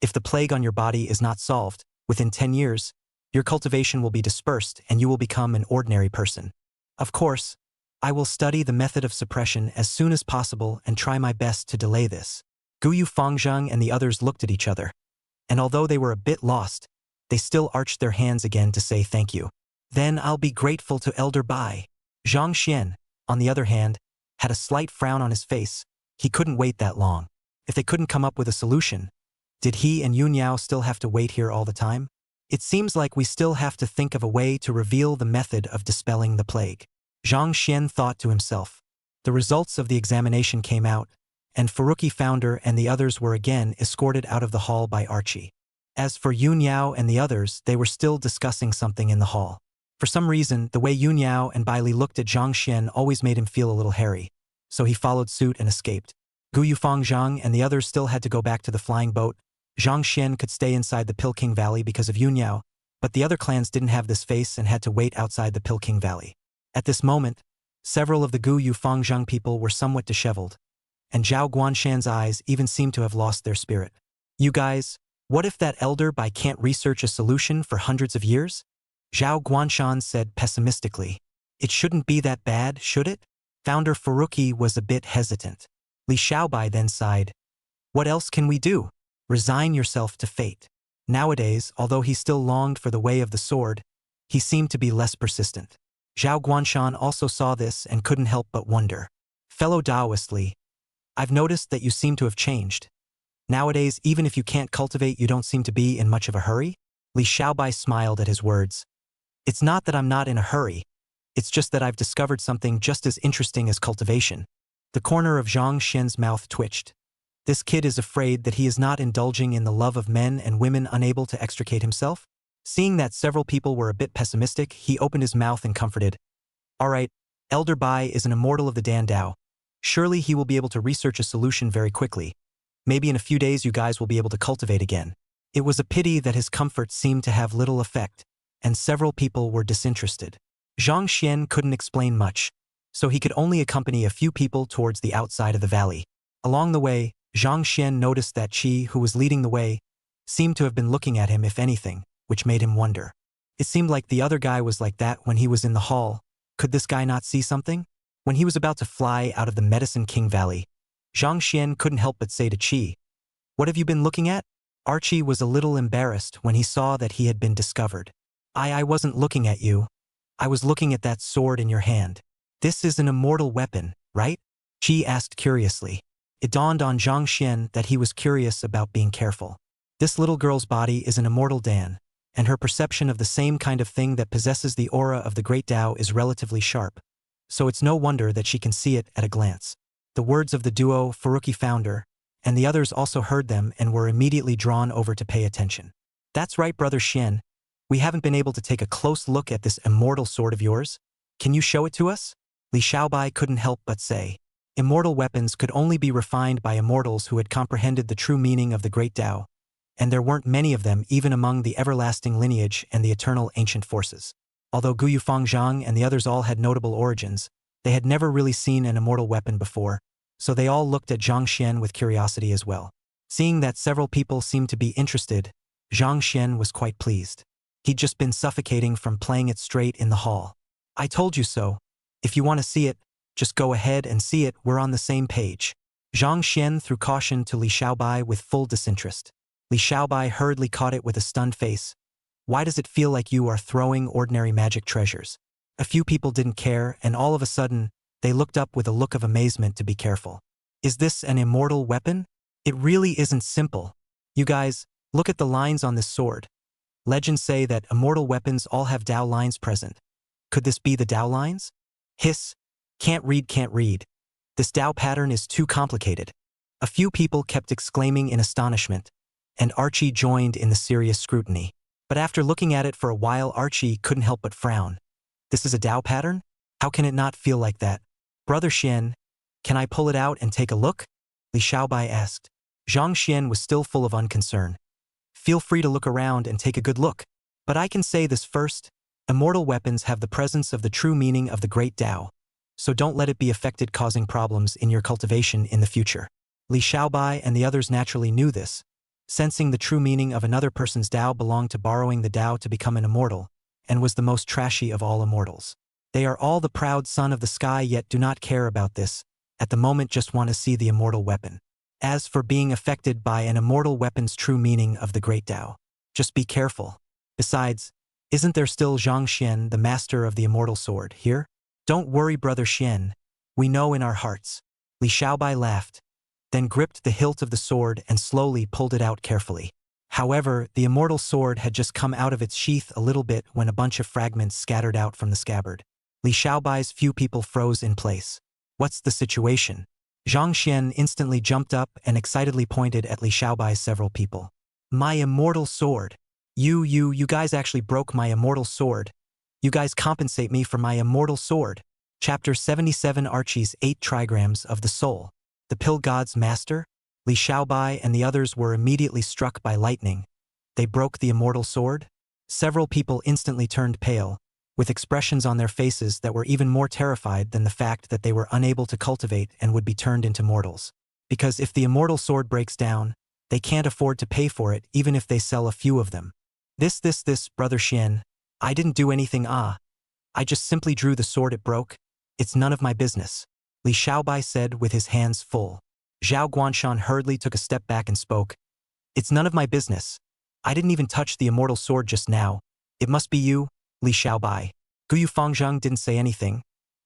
Speaker 2: If the plague on your body is not solved, within 10 years, your cultivation will be dispersed and you will become an ordinary person. Of course, I will study the method of suppression as soon as possible and try my best to delay this. Guyu Fangzheng and the others looked at each other, and although they were a bit lost, they still arched their hands again to say thank you. Then I'll be grateful to Elder Bai. Zhang Xian, on the other hand, had a slight frown on his face. He couldn't wait that long. If they couldn't come up with a solution, did he and Yun Yao still have to wait here all the time? It seems like we still have to think of a way to reveal the method of dispelling the plague. Zhang Xian thought to himself. The results of the examination came out, and Furuki founder and the others were again escorted out of the hall by Archie. As for Yun Yao and the others, they were still discussing something in the hall. For some reason, the way Yun Yao and Bai Li looked at Zhang Xian always made him feel a little hairy, so he followed suit and escaped. Guyu Fangzheng and the others still had to go back to the flying boat. Zhang Xian could stay inside the Pilking Valley because of Yun Yao, but the other clans didn't have this face and had to wait outside the Pilking Valley. At this moment, several of the Guyu Fangzheng people were somewhat disheveled, and Zhao Guanshan's eyes even seemed to have lost their spirit. You guys, what if that elder Bai can't research a solution for hundreds of years? Zhao Guanshan said pessimistically. It shouldn't be that bad, should it? Founder Furuki was a bit hesitant. Li Xiaobai then sighed. What else can we do? Resign yourself to fate. Nowadays, although he still longed for the way of the sword, he seemed to be less persistent. Zhao Guanshan also saw this and couldn't help but wonder. Fellow Taoist Li, I've noticed that you seem to have changed. Nowadays, even if you can't cultivate, you don't seem to be in much of a hurry? Li Xiaobai smiled at his words. It's not that I'm not in a hurry. It's just that I've discovered something just as interesting as cultivation. The corner of Zhang Xian's mouth twitched. This kid is afraid that he is not indulging in the love of men and women, unable to extricate himself? Seeing that several people were a bit pessimistic, he opened his mouth and comforted. All right, Elder Bai is an immortal of the Dan Dao. Surely he will be able to research a solution very quickly. Maybe in a few days you guys will be able to cultivate again. It was a pity that his comfort seemed to have little effect, and several people were disinterested. Zhang Xian couldn't explain much, so he could only accompany a few people towards the outside of the valley. Along the way, Zhang Xian noticed that Qi, who was leading the way, seemed to have been looking at him if anything, which made him wonder. It seemed like the other guy was like that when he was in the hall. Could this guy not see something? When he was about to fly out of the Medicine King Valley, Zhang Xian couldn't help but say to Qi, "What have you been looking at?" Archie was a little embarrassed when he saw that he had been discovered. I wasn't looking at you. I was looking at that sword in your hand. This is an immortal weapon, right? Qi asked curiously. It dawned on Zhang Xian that he was curious about being careful. This little girl's body is an immortal Dan, and her perception of the same kind of thing that possesses the aura of the Great Tao is relatively sharp. So it's no wonder that she can see it at a glance. The words of the duo, Furuki founder, and the others also heard them and were immediately drawn over to pay attention. That's right, Brother Xian. We haven't been able to take a close look at this immortal sword of yours. Can you show it to us? Li Xiaobai couldn't help but say. Immortal weapons could only be refined by immortals who had comprehended the true meaning of the Great Tao, and there weren't many of them even among the everlasting lineage and the eternal ancient forces. Although Guyu Fangzheng and the others all had notable origins, they had never really seen an immortal weapon before, so they all looked at Zhang Xian with curiosity as well. Seeing that several people seemed to be interested, Zhang Xian was quite pleased. He'd just been suffocating from playing it straight in the hall. I told you so. If you want to see it, just go ahead and see it, we're on the same page. Zhang Xian threw caution to Li Xiaobai with full disinterest. Li Xiaobai hurriedly caught it with a stunned face. Why does it feel like you are throwing ordinary magic treasures? A few people didn't care, and all of a sudden, they looked up with a look of amazement to be careful. Is this an immortal weapon? It really isn't simple. You guys, look at the lines on this sword. Legends say that immortal weapons all have Tao lines present. Could this be the Tao lines? Hiss. Can't read. This Tao pattern is too complicated. A few people kept exclaiming in astonishment, and Archie joined in the serious scrutiny. But after looking at it for a while, Archie couldn't help but frown. This is a Tao pattern? How can it not feel like that? Brother Xian, can I pull it out and take a look? Li Xiaobai asked. Zhang Xian was still full of unconcern. Feel free to look around and take a good look. But I can say this first. Immortal weapons have the presence of the true meaning of the Great Tao, so don't let it be affected, causing problems in your cultivation in the future. Li Xiaobai and the others naturally knew this, sensing the true meaning of another person's Tao belonged to borrowing the Tao to become an immortal, and was the most trashy of all immortals. They are all the proud son of the sky yet do not care about this, at the moment just want to see the immortal weapon. As for being affected by an immortal weapon's true meaning of the great Tao, just be careful. Besides, isn't there still Zhang Xian, the master of the immortal sword, here? Don't worry, brother Xian. We know in our hearts. Li Xiaobai laughed, then gripped the hilt of the sword and slowly pulled it out carefully. However, the immortal sword had just come out of its sheath a little bit when a bunch of fragments scattered out from the scabbard. Li Xiaobai's few people froze in place. What's the situation? Zhang Xian instantly jumped up and excitedly pointed at Li Xiaobai's several people. My immortal sword. You guys actually broke my immortal sword. You guys compensate me for my immortal sword. Chapter 77 Archie's 8 Trigrams of the Soul. The Pill God's Master? Li Xiaobai and the others were immediately struck by lightning. They broke the immortal sword? Several people instantly turned pale, with expressions on their faces that were even more terrified than the fact that they were unable to cultivate and would be turned into mortals. Because if the immortal sword breaks down, they can't afford to pay for it even if they sell a few of them. This, brother Xian, I didn't do anything I just simply drew the sword it broke. It's none of my business. Li Xiaobai said with his hands full. Zhao Guanshan hurriedly took a step back and spoke. It's none of my business. I didn't even touch the immortal sword just now. It must be you, Li Xiaobai. Guyu Fangzheng didn't say anything,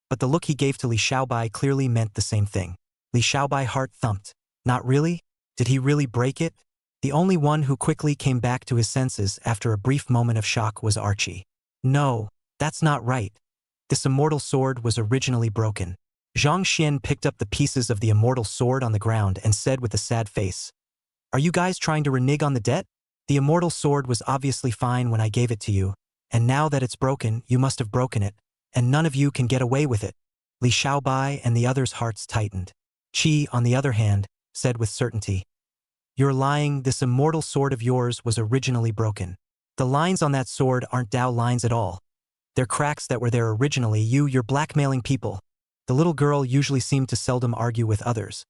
Speaker 2: but the look he gave to Li Xiaobai clearly meant the same thing. Li Xiaobai heart thumped. Not really? Did he really break it? The only one who quickly came back to his senses after a brief moment of shock was Archie. No, that's not right. This immortal sword was originally broken. Zhang Xian picked up the pieces of the immortal sword on the ground and said with a sad face, Are you guys trying to renege on the debt? The immortal sword was obviously fine when I gave it to you, and now that it's broken, you must have broken it, and none of you can get away with it. Li Xiaobai and the others' hearts tightened. Qi, on the other hand, said with certainty, You're lying, this immortal sword of yours was originally broken. The lines on that sword aren't Tao lines at all. They're cracks that were there originally. You're blackmailing people. The little girl usually seemed to seldom argue with others,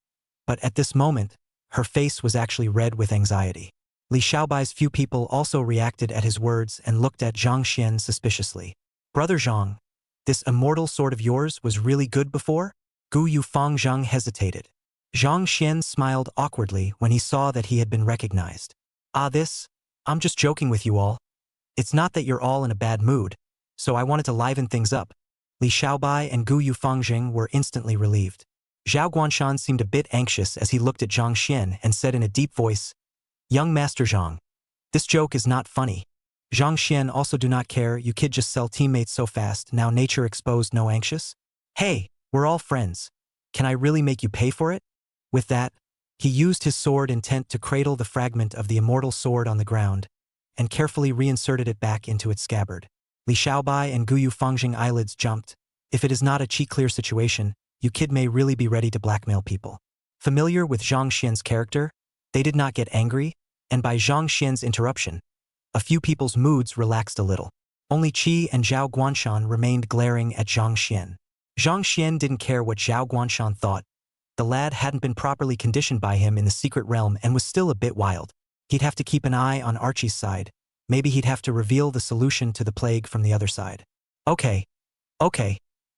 Speaker 2: but at this moment, her face was actually red with anxiety. Li Xiaobai's few people also reacted at his words and looked at Zhang Xian suspiciously. Brother Zhang, this immortal sword of yours was really good before? Guyu Fangzheng hesitated. Zhang Xian smiled awkwardly when he saw that he had been recognized. I'm just joking with you all. It's not that you're all in a bad mood, so I wanted to liven things up. Li Xiaobai and Guyu Fangzheng were instantly relieved. Zhao Guanshan seemed a bit anxious as he looked at Zhang Xian and said in a deep voice, Young Master Zhang, this joke is not funny. Zhang Xian also do not care, you kid just sell teammates so fast, now nature exposed no anxious? Hey, we're all friends. Can I really make you pay for it? With that, he used his sword intent to cradle the fragment of the immortal sword on the ground, and carefully reinserted it back into its scabbard. Li Xiaobai and Guyu Fangzheng eyelids jumped. If it is not a chi-clear situation, you kid may really be ready to blackmail people. Familiar with Zhang Xian's character, they did not get angry, and by Zhang Xian's interruption, a few people's moods relaxed a little. Only Qi and Zhao Guanshan remained glaring at Zhang Xian. Zhang Xian didn't care what Zhao Guanshan thought. The lad hadn't been properly conditioned by him in the secret realm and was still a bit wild. He'd have to keep an eye on Archie's side. Maybe he'd have to reveal the solution to the plague from the other side. Okay.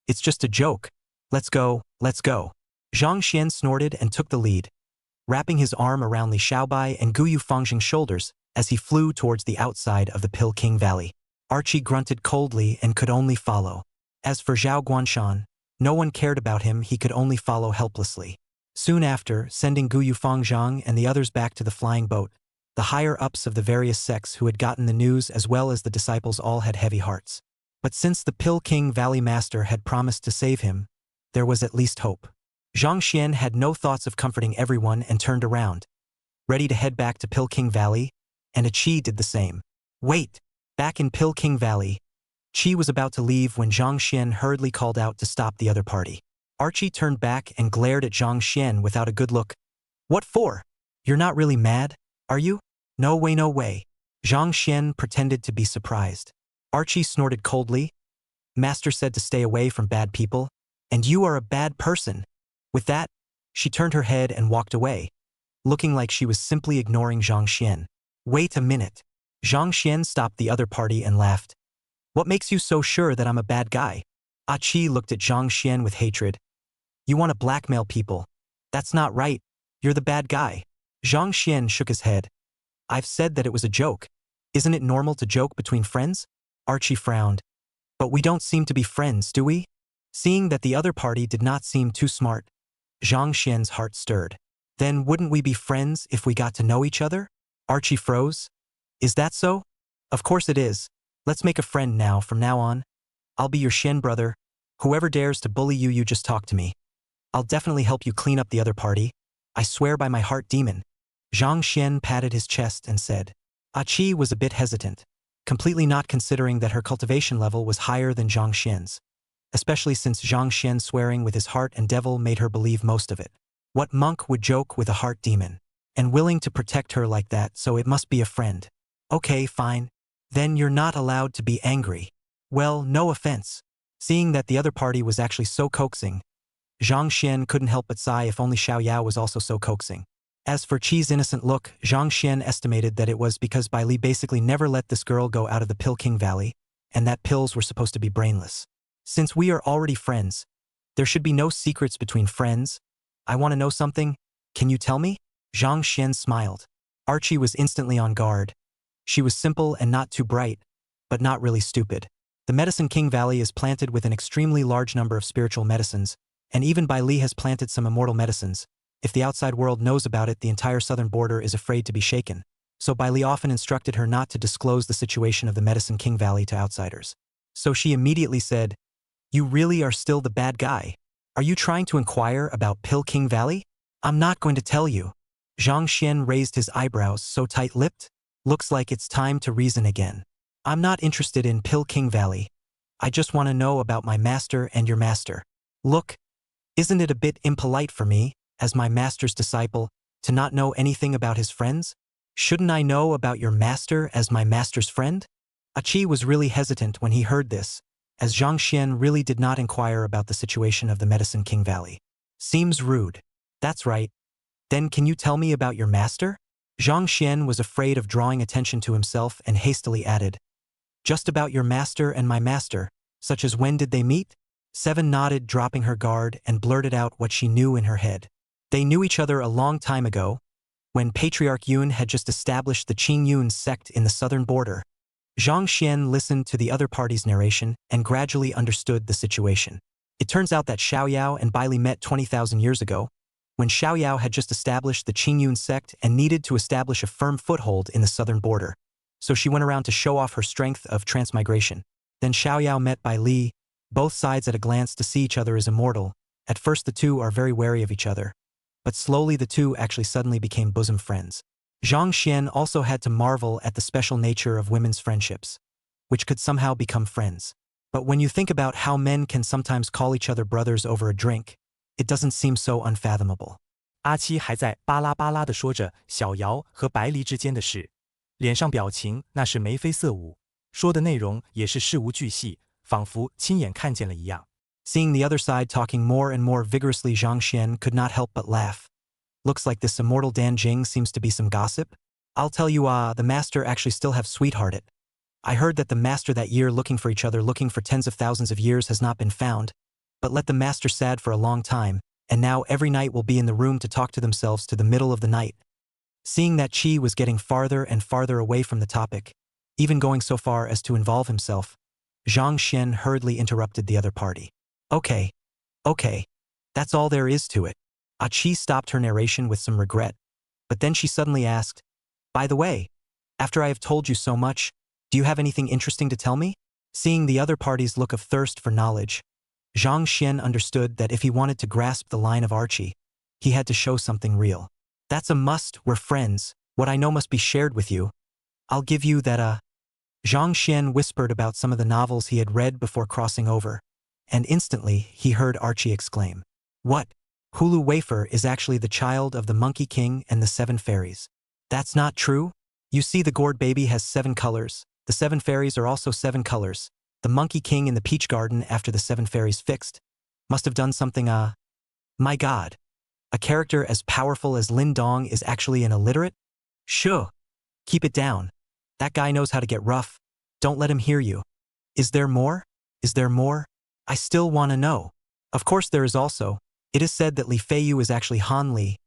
Speaker 2: It's just a joke. Let's go. Zhang Xian snorted and took the lead, wrapping his arm around Li Xiaobai and Guyu Fangzheng's shoulders as he flew towards the outside of the Pill King Valley. Archie grunted coldly and could only follow. As for Zhao Guanshan, no one cared about him, he could only follow helplessly. Soon after, sending Guyu Fangzheng and the others back to the flying boat, the higher-ups of the various sects who had gotten the news as well as the disciples all had heavy hearts. But since the Pill King Valley Master had promised to save him, there was at least hope. Zhang Xian had no thoughts of comforting everyone and turned around, ready to head back to Pill King Valley, and Qi did the same. Wait! Back in Pill King Valley, Qi was about to leave when Zhang Xian hurriedly called out to stop the other party. Archie turned back and glared at Zhang Xian without a good look. What for? You're not really mad, are you? No way. Zhang Xian pretended to be surprised. Archie snorted coldly. Master said to stay away from bad people, and you are a bad person. With that, She turned her head and walked away, looking like she was simply ignoring Zhang Xian. Wait a minute. Zhang Xian stopped the other party and laughed. What makes you so sure that I'm a bad guy? Qi looked at Zhang Xian with hatred. You want to blackmail people. That's not right. You're the bad guy. Zhang Xian shook his head. I've said that it was a joke. Isn't it normal to joke between friends? Archie frowned. But we don't seem to be friends, do we? Seeing that the other party did not seem too smart, Zhang Xian's heart stirred. Then wouldn't we be friends if we got to know each other? Archie froze. Is that so? Of course it is. Let's make a friend now from now on. I'll be your Xian brother. Whoever dares to bully you, you just talk to me. I'll definitely help you clean up the other party. I swear by my heart demon. Zhang Xian patted his chest and said. Qi was a bit hesitant, completely not considering that her cultivation level was higher than Zhang Xian's, especially since Zhang Xian swearing with his heart and devil made her believe most of it. What monk would joke with a heart demon? And willing to protect her like that, so it must be a friend. Okay, fine. Then you're not allowed to be angry. Well, no offense. Seeing that the other party was actually so coaxing, Zhang Xian couldn't help but sigh if only Xiao Yao was also so coaxing. As for Qi's innocent look, Zhang Xian estimated that it was because Bai Li basically never let this girl go out of the Pill King Valley, and that pills were supposed to be brainless. Since we are already friends, there should be no secrets between friends. I want to know something. Can you tell me? Zhang Xian smiled. Archie was instantly on guard. She was simple and not too bright, but not really stupid. The Medicine King Valley is planted with an extremely large number of spiritual medicines, and even Bai Li has planted some immortal medicines. If the outside world knows about it, the entire southern border is afraid to be shaken. So Bai Li often instructed her not to disclose the situation of the Medicine King Valley to outsiders. So she immediately said, You really are still the bad guy. Are you trying to inquire about Pill King Valley? I'm not going to tell you. Zhang Xian raised his eyebrows so tight-lipped. Looks like it's time to reason again. I'm not interested in Pill King Valley. I just want to know about my master and your master. Look, isn't it a bit impolite for me, as my master's disciple, to not know anything about his friends? Shouldn't I know about your master as my master's friend? Qi was really hesitant when he heard this, as Zhang Xian really did not inquire about the situation of the Medicine King Valley. Seems rude. That's right. Then can you tell me about your master? Zhang Xian was afraid of drawing attention to himself and hastily added, Just about your master and my master, such as when did they meet? Seven nodded, dropping her guard, and blurted out what she knew in her head. They knew each other a long time ago, when Patriarch Yun had just established the Qing Yun sect in the southern border. Zhang Xian listened to the other party's narration and gradually understood the situation. It turns out that Xiao Yao and Bai Li met 20,000 years ago, when Xiao Yao had just established the Qing Yun sect and needed to establish a firm foothold in the southern border. So she went around to show off her strength of transmigration. Then Xiao Yao met Bai Li, both sides at a glance to see each other as immortal. At first the two are very wary of each other, but slowly the two actually suddenly became bosom friends. Zhang Xian also had to marvel at the special nature of women's friendships, which could somehow become friends. But when you think about how men can sometimes call each other brothers over a drink, it doesn't seem so unfathomable.
Speaker 3: 阿七还在巴拉巴拉地说着小瑶和白离之间的事，脸上表情那是眉飞色舞，说的内容也是事无巨细，仿佛亲眼看见了一样。
Speaker 2: Seeing the other side talking more and more vigorously, Zhang Xian could not help but laugh. Looks like this immortal Dan Jing seems to be some gossip. I'll tell you, the master actually still have sweethearted. I heard that the master that year looking for each other, looking for tens of thousands of years has not been found, but let the master sad for a long time, and now every night will be in the room to talk to themselves to the middle of the night. Seeing that Qi was getting farther and farther away from the topic, even going so far as to involve himself, Zhang Xian hurriedly interrupted the other party. Okay. That's all there is to it. Qi stopped her narration with some regret, but then she suddenly asked, By the way, after I have told you so much, do you have anything interesting to tell me? Seeing the other party's look of thirst for knowledge, Zhang Xian understood that if he wanted to grasp the line of Archie, he had to show something real. That's a must, we're friends, what I know must be shared with you. I'll give you that, Zhang Xian whispered about some of the novels he had read before crossing over, and instantly he heard Archie exclaim, What? Hulu Wafer is actually the child of the Monkey King and the 7 fairies. That's not true? You see, the gourd baby has 7 colors. The 7 fairies are also 7 colors. The Monkey King in the Peach Garden after the 7 fairies fixed must have done something, My God. A character as powerful as Lin Dong is actually an illiterate? Sure. Keep it down. That guy knows how to get rough. Don't let him hear you. Is there more? Is there more? I still want to know. Of course there is also. It is said that Li Feiyu is actually Han Li.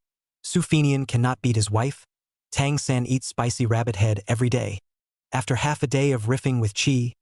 Speaker 2: Su Fenian cannot beat his wife. Tang San eats spicy rabbit head every day. After half a day of riffing with Qi,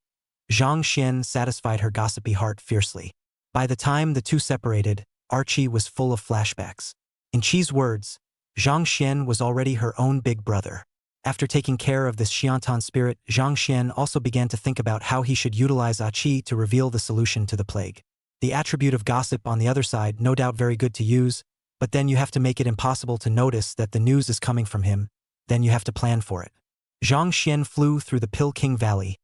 Speaker 2: Zhang Xian satisfied her gossipy heart fiercely. By the time the two separated, Archie was full of flashbacks. In Qi's words, Zhang Xian was already her own big brother. After taking care of this Xiantan spirit, Zhang Xian also began to think about how he should utilize Qi to reveal the solution to the plague. The attribute of gossip on the other side, no doubt very good to use, but then you have to make it impossible to notice that the news is coming from him, then you have to plan for it. Zhang Xian flew through the Pilking Valley,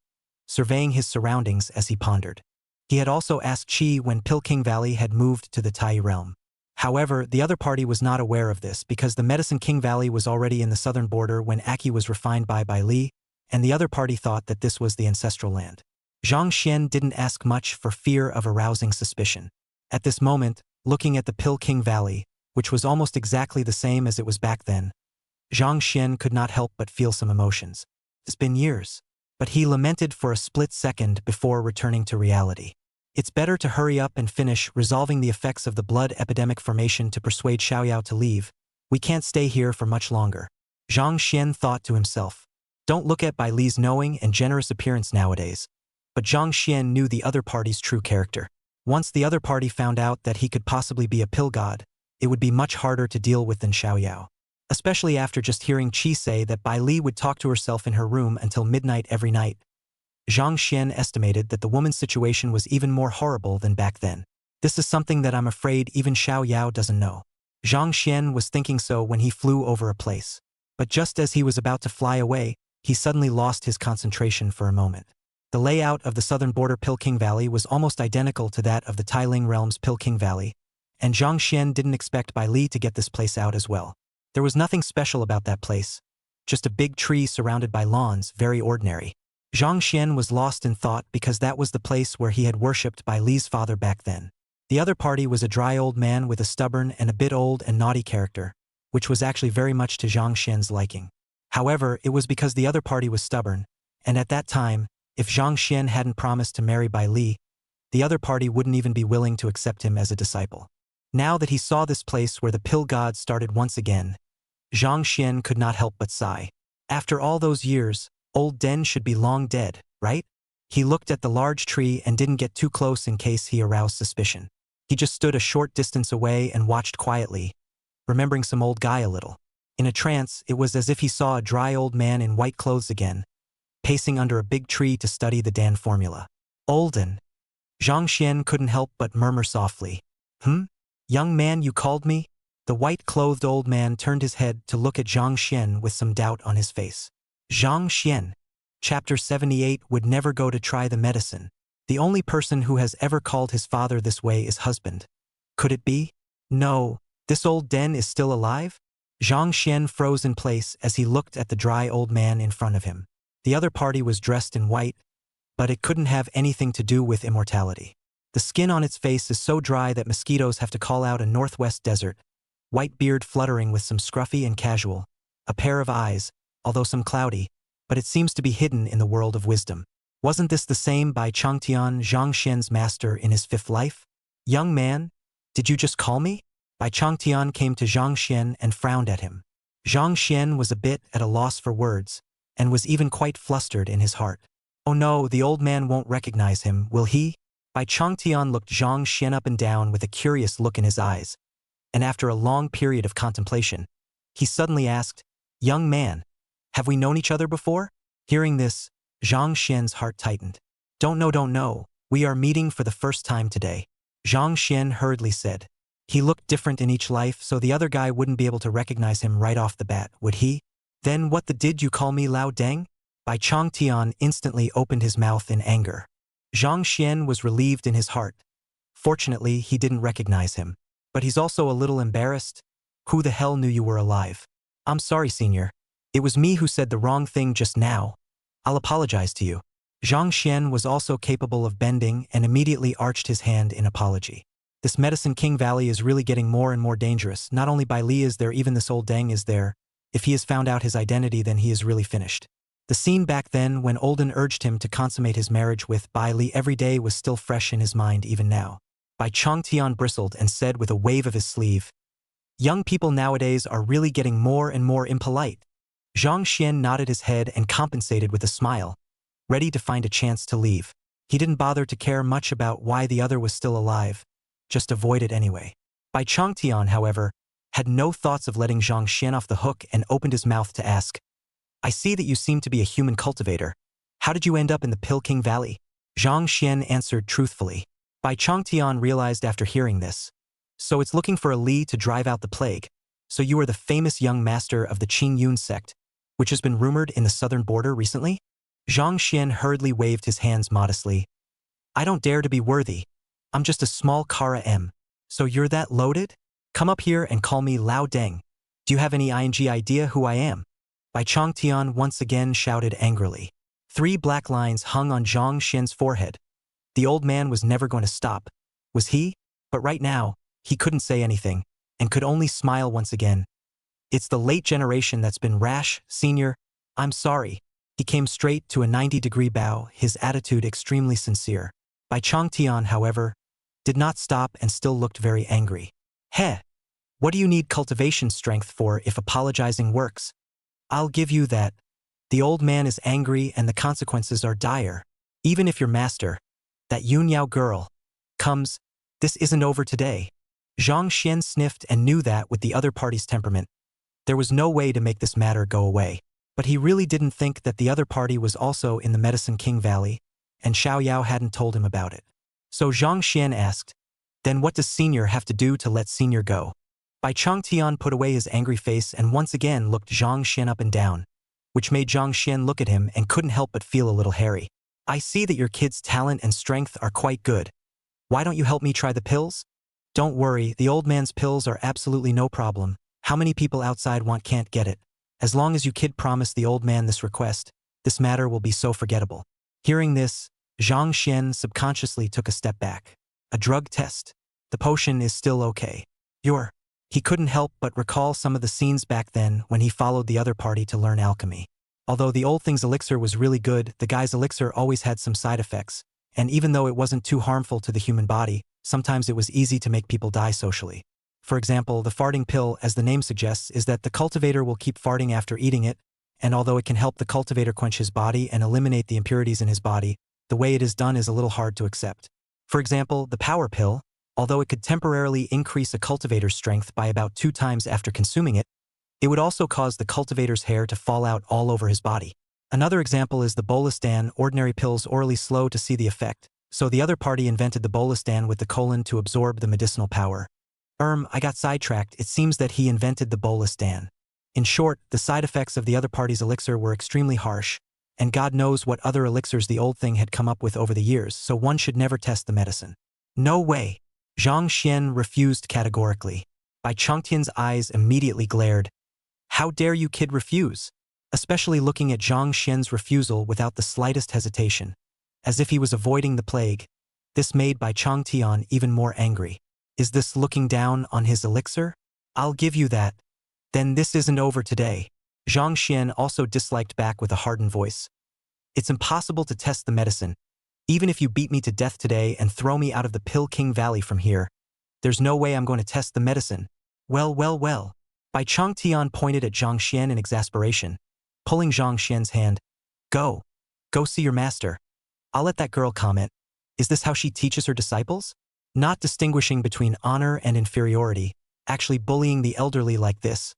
Speaker 2: surveying his surroundings as he pondered. He had also asked Qi when Pilking Valley had moved to the Tai realm. However, the other party was not aware of this because the Medicine King Valley was already in the southern border when Aki was refined by Li, and the other party thought that this was the ancestral land. Zhang Xian didn't ask much for fear of arousing suspicion. At this moment, looking at the Pilking Valley, which was almost exactly the same as it was back then, Zhang Xian could not help but feel some emotions. It's been years, but he lamented for a split second before returning to reality. It's better to hurry up and finish resolving the effects of the blood epidemic formation to persuade Xiaoyao to leave. We can't stay here for much longer. Zhang Xian thought to himself. Don't look at Bai Li's knowing and generous appearance nowadays. But Zhang Xian knew the other party's true character. Once the other party found out that he could possibly be a pill god, it would be much harder to deal with than Xiaoyao. Especially after just hearing Qi say that Bai Li would talk to herself in her room until midnight every night. Zhang Xian estimated that the woman's situation was even more horrible than back then. This is something that I'm afraid even Xiaoyao doesn't know. Zhang Xian was thinking so when he flew over a place. But just as he was about to fly away, he suddenly lost his concentration for a moment. The layout of the southern border Pilking Valley was almost identical to that of the Tailing realm's Pilking Valley, and Zhang Xian didn't expect Bai Li to get this place out as well. There was nothing special about that place. Just a big tree surrounded by lawns, very ordinary. Zhang Xian was lost in thought because that was the place where he had worshipped Bai Li's father back then. The other party was a dry old man with a stubborn and a bit old and naughty character, which was actually very much to Zhang Xian's liking. However, it was because the other party was stubborn, and at that time, if Zhang Xian hadn't promised to marry Bai Li, the other party wouldn't even be willing to accept him as a disciple. Now that he saw this place where the pill god started once again, Zhang Xian could not help but sigh. After all those years, old Den should be long dead, right? He looked at the large tree and didn't get too close in case he aroused suspicion. He just stood a short distance away and watched quietly, remembering some old guy a little. In a trance, it was as if he saw a dry old man in white clothes again, pacing under a big tree to study the Dan formula. Olden. Zhang Xian couldn't help but murmur softly. Young man, you called me? The white-clothed old man turned his head to look at Zhang Xian with some doubt on his face. Zhang Xian. Chapter 78 would never go to try the medicine. The only person who has ever called his father this way is husband. Could it be? No. This old Den is still alive? Zhang Xian froze in place as he looked at the dry old man in front of him. The other party was dressed in white, but it couldn't have anything to do with immortality. The skin on its face is so dry that mosquitoes have to call out a northwest desert, white beard fluttering with some scruffy and casual, a pair of eyes, although some cloudy, but it seems to be hidden in the world of wisdom. Wasn't this the same Bai Changtian, Zhang Xian's master in his fifth life? Young man, did you just call me? Bai Changtian came to Zhang Xian and frowned at him. Zhang Xian was a bit at a loss for words, and was even quite flustered in his heart. Oh no, the old man won't recognize him, will he? Bai Changtian looked Zhang Xian up and down with a curious look in his eyes, and after a long period of contemplation, he suddenly asked, Young man, have we known each other before? Hearing this, Zhang Xian's heart tightened. Don't know, we are meeting for the first time today. Zhang Xian hurriedly said. He looked different in each life, so the other guy wouldn't be able to recognize him right off the bat, would he? Then what the did you call me, Lao Deng? Bai Changtian instantly opened his mouth in anger. Zhang Xian was relieved in his heart. Fortunately, he didn't recognize him. But he's also a little embarrassed. Who the hell knew you were alive? I'm sorry, senior. It was me who said the wrong thing just now. I'll apologize to you. Zhang Xian was also capable of bending and immediately arched his hand in apology. This Medicine King Valley is really getting more and more dangerous. Not only Bai Li is there, even this old Deng is there. If he has found out his identity, then he is really finished. The scene back then when Olden urged him to consummate his marriage with Bai Li every day was still fresh in his mind even now. Bai Changtian bristled and said with a wave of his sleeve, "Young people nowadays are really getting more and more impolite." Zhang Xian nodded his head and compensated with a smile, ready to find a chance to leave. He didn't bother to care much about why the other was still alive, just avoid it anyway. Bai Changtian, however, had no thoughts of letting Zhang Xian off the hook and opened his mouth to ask, "I see that you seem to be a human cultivator. How did you end up in the Pill King Valley?" Zhang Xian answered truthfully. Bai Changtian realized after hearing this, "So it's looking for a Li to drive out the plague. So you are the famous young master of the Qing Yun sect, which has been rumored in the southern border recently?" Zhang Xian hurriedly waved his hands modestly. "I don't dare to be worthy. I'm just a small Kara M. So you're that loaded? Come up here and call me Lao Deng. Do you have any idea who I am?" Bai Changtian once again shouted angrily. 3 black lines hung on Zhang Xian's forehead. The old man was never going to stop, was he? But right now, he couldn't say anything, and could only smile once again. "It's the late generation that's been rash, senior. I'm sorry." He came straight to a 90-degree bow, his attitude extremely sincere. Bai Changtian, however, did not stop and still looked very angry. "Heh! What do you need cultivation strength for if apologizing works? I'll give you that. The old man is angry and the consequences are dire. Even if your master, that Yun Yao girl, comes, this isn't over today." Zhang Xian sniffed and knew that with the other party's temperament, there was no way to make this matter go away. But he really didn't think that the other party was also in the Medicine King Valley, and Xiao Yao hadn't told him about it. So Zhang Xian asked, "Then what does Senior have to do to let Senior go?" Bai Changtian put away his angry face and once again looked Zhang Xian up and down, which made Zhang Xian look at him and couldn't help but feel a little hairy. "I see that your kid's talent and strength are quite good. Why don't you help me try the pills?" "Don't worry, the old man's pills are absolutely no problem. How many people outside can't get it? As long as you kid promise the old man this request, this matter will be so forgettable." Hearing this, Zhang Xian subconsciously took a step back. "A drug test. The potion is still okay. He couldn't help but recall some of the scenes back then when he followed the other party to learn alchemy. Although the old thing's elixir was really good, the guy's elixir always had some side effects, and even though it wasn't too harmful to the human body, sometimes it was easy to make people die socially. For example, the farting pill, as the name suggests, is that the cultivator will keep farting after eating it, and although it can help the cultivator quench his body and eliminate the impurities in his body, the way it is done is a little hard to accept. For example, the power pill, although it could temporarily increase a cultivator's strength by about 2 times after consuming it, it would also cause the cultivator's hair to fall out all over his body. Another example is the bolustan. Ordinary pills orally slow to see the effect, so the other party invented the bolustan with the colon to absorb the medicinal power. I got sidetracked. It seems that he invented the bolustan. In short, the side effects of the other party's elixir were extremely harsh, and God knows what other elixirs the old thing had come up with over the years, so one should never test the medicine. "No way!" Zhang Xian refused categorically. Bai Changtian's eyes immediately glared. "How dare you kid refuse?" Especially looking at Zhang Xian's refusal without the slightest hesitation, as if he was avoiding the plague. This made Bai Changtian even more angry. Is this looking down on his elixir? "I'll give you that. Then this isn't over today." Zhang Xian also disliked back with a hardened voice. "It's impossible to test the medicine. Even if you beat me to death today and throw me out of the Pill King Valley from here, there's no way I'm going to test the medicine." Well. Bai Changtian pointed at Zhang Xian in exasperation, pulling Zhang Xian's hand. Go see your master. I'll let that girl comment. Is this how she teaches her disciples? Not distinguishing between honor and inferiority, actually bullying the elderly like this.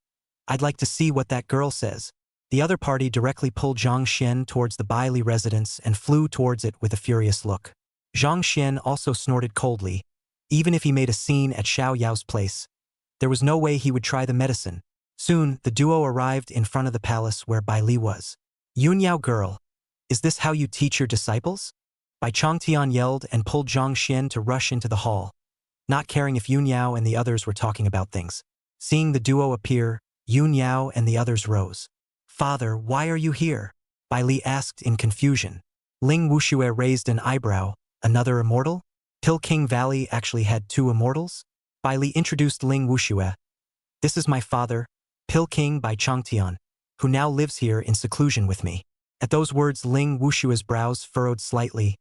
Speaker 2: I'd like to see what that girl says." The other party directly pulled Zhang Xian towards the Bai Li residence and flew towards it with a furious look. Zhang Xian also snorted coldly. Even if he made a scene at Xiao Yao's place, there was no way he would try the medicine. Soon, the duo arrived in front of the palace where Bai Li was. "Yun Yao girl, is this how you teach your disciples?" Bai Changtian yelled and pulled Zhang Xian to rush into the hall, not caring if Yun Yao and the others were talking about things. Seeing the duo appear, Yun Yao and the others rose. "Father, why are you here?" Bai Li asked in confusion. Ling Wuxue raised an eyebrow. "Another immortal?" Pill King Valley actually had 2 immortals? Bai Li introduced Ling Wuxue. This is my father, Pill King Bai Changtian, who now lives here in seclusion with me. At those words, Ling Wushue's brows furrowed slightly.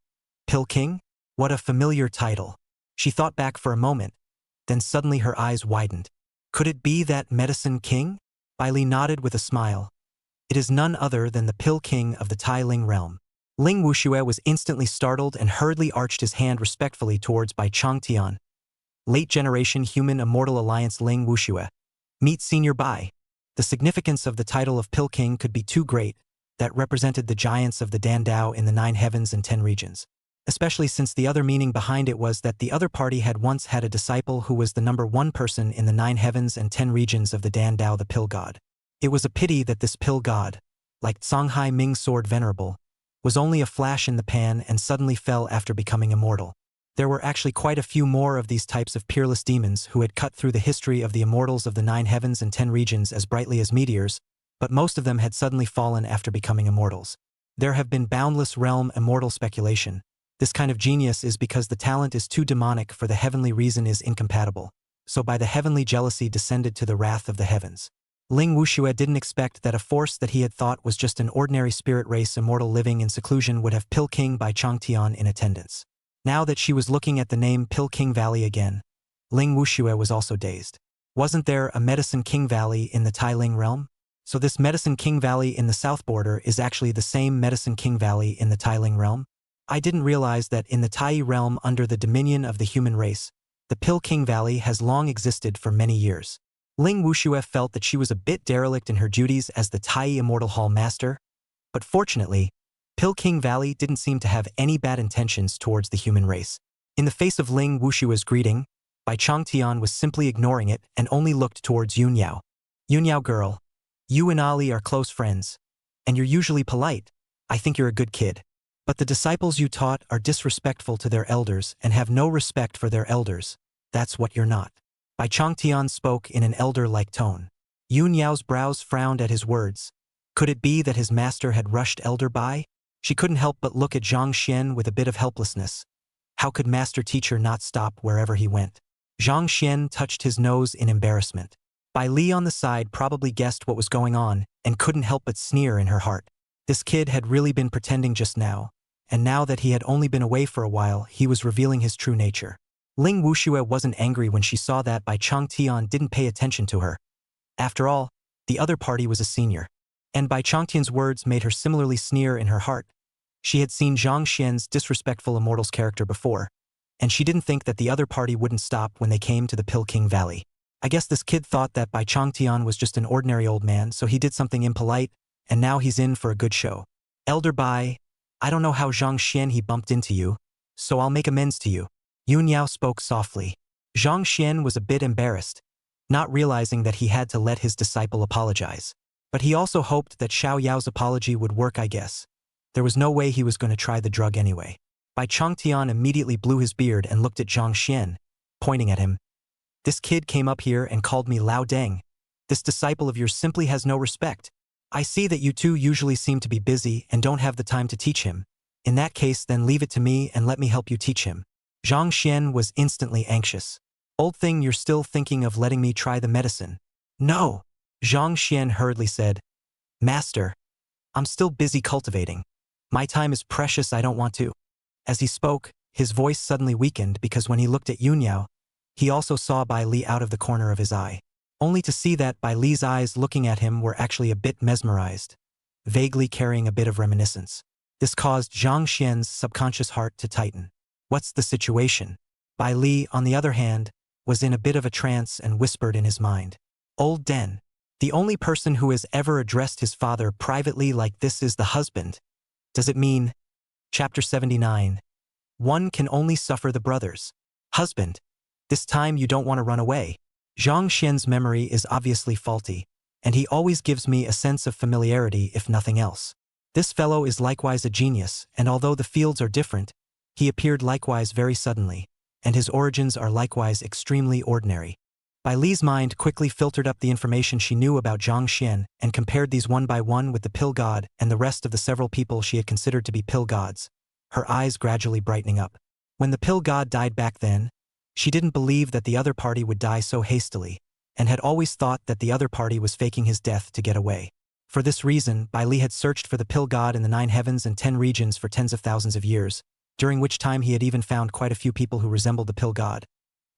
Speaker 2: Pill King? What a familiar title. She thought back for a moment, then suddenly her eyes widened. Could it be that Medicine King? Bai Li nodded with a smile. It is none other than the Pill King of the Tai Ling realm. Ling Wuxue was instantly startled and hurriedly arched his hand respectfully towards Bai Changtian. Late generation human immortal alliance Ling Wuxue. Meet Senior Bai. The significance of the title of Pill King could be too great, that represented the giants of the Dandao in the 9 heavens and 10 regions. Especially since the other meaning behind it was that the other party had once had a disciple who was the number 1 person in the 9 heavens and 10 regions of the Dandao, the Pill God. It was a pity that this Pill God, like Songhai Ming Sword Venerable, was only a flash in the pan and suddenly fell after becoming immortal. There were actually quite a few more of these types of peerless demons who had cut through the history of the immortals of the 9 heavens and 10 regions as brightly as meteors, but most of them had suddenly fallen after becoming immortals. There have been boundless realm immortal speculation. This kind of genius is because the talent is too demonic for the heavenly reason is incompatible, so by the heavenly jealousy descended to the wrath of the heavens. Ling Wuxue didn't expect that a force that he had thought was just an ordinary spirit race immortal living in seclusion would have Pill King Bai Changtian in attendance. Now that she was looking at the name Pill King Valley again, Ling Wuxue was also dazed. Wasn't there a Medicine King Valley in the Tai Ling realm? So this Medicine King Valley in the south border is actually the same Medicine King Valley in the Tai Ling realm? I didn't realize that in the Tai realm under the dominion of the human race, the Pill King Valley has long existed for many years. Ling Wuxue felt that she was a bit derelict in her duties as the Tai Immortal Hall Master, but fortunately, Pill King Valley didn't seem to have any bad intentions towards the human race. In the face of Ling Wushue's greeting, Bai Changtian was simply ignoring it and only looked towards Yunyao. Yunyao girl, you and Ali are close friends, and you're usually polite. I think you're a good kid. But the disciples you taught are disrespectful to their elders and have no respect for their elders. That's what you're not. Bai Changtian spoke in an elder-like tone. Yun Yao's brows frowned at his words. Could it be that his master had rushed Elder Bai? She couldn't help but look at Zhang Xian with a bit of helplessness. How could master-teacher not stop wherever he went? Zhang Xian touched his nose in embarrassment. Bai Li on the side probably guessed what was going on and couldn't help but sneer in her heart. This kid had really been pretending just now, and now that he had only been away for a while, he was revealing his true nature. Ling Wuxue wasn't angry when she saw that Bai Changtian didn't pay attention to her. After all, the other party was a senior. And Bai Changtian's words made her similarly sneer in her heart. She had seen Zhang Xian's disrespectful immortals character before, and she didn't think that the other party wouldn't stop when they came to the Pill King Valley. I guess this kid thought that Bai Changtian was just an ordinary old man, so he did something impolite, and now he's in for a good show. Elder Bai, I don't know how Zhang Xian he bumped into you, so I'll make amends to you. Yun Yao spoke softly. Zhang Xian was a bit embarrassed, not realizing that he had to let his disciple apologize. But he also hoped that Xiao Yao's apology would work, I guess. There was no way he was going to try the drug anyway. Bai Changtian immediately blew his beard and looked at Zhang Xian, pointing at him. This kid came up here and called me Lao Deng. This disciple of yours simply has no respect. I see that you two usually seem to be busy and don't have the time to teach him. In that case, then leave it to me and let me help you teach him. Zhang Xian was instantly anxious. Old thing, you're still thinking of letting me try the medicine? No, Zhang Xian hurriedly said. Master, I'm still busy cultivating. My time is precious, I don't want to. As he spoke, his voice suddenly weakened because when he looked at Yun Yao, he also saw Bai Li out of the corner of his eye. Only to see that Bai Li's eyes looking at him were actually a bit mesmerized, vaguely carrying a bit of reminiscence. This caused Zhang Xian's subconscious heart to tighten. What's the situation? Bai Li, on the other hand, was in a bit of a trance and whispered in his mind. Old Den, the only person who has ever addressed his father privately like this is the husband. Does it mean? Chapter 79. One can only suffer the brothers. Husband, this time you don't want to run away. Zhang Xian's memory is obviously faulty, and he always gives me a sense of familiarity if nothing else. This fellow is likewise a genius, and although the fields are different, he appeared likewise very suddenly, and his origins are likewise extremely ordinary. Bai Li's mind quickly filtered up the information she knew about Zhang Xian and compared these one by one with the Pill God and the rest of the several people she had considered to be Pill Gods, her eyes gradually brightening up. When the pill god died back then, she didn't believe that the other party would die so hastily, and had always thought that the other party was faking his death to get away. For this reason, Bai Li had searched for the pill god in the 9 heavens and 10 regions for tens of thousands of years, during which time he had even found quite a few people who resembled the pill god.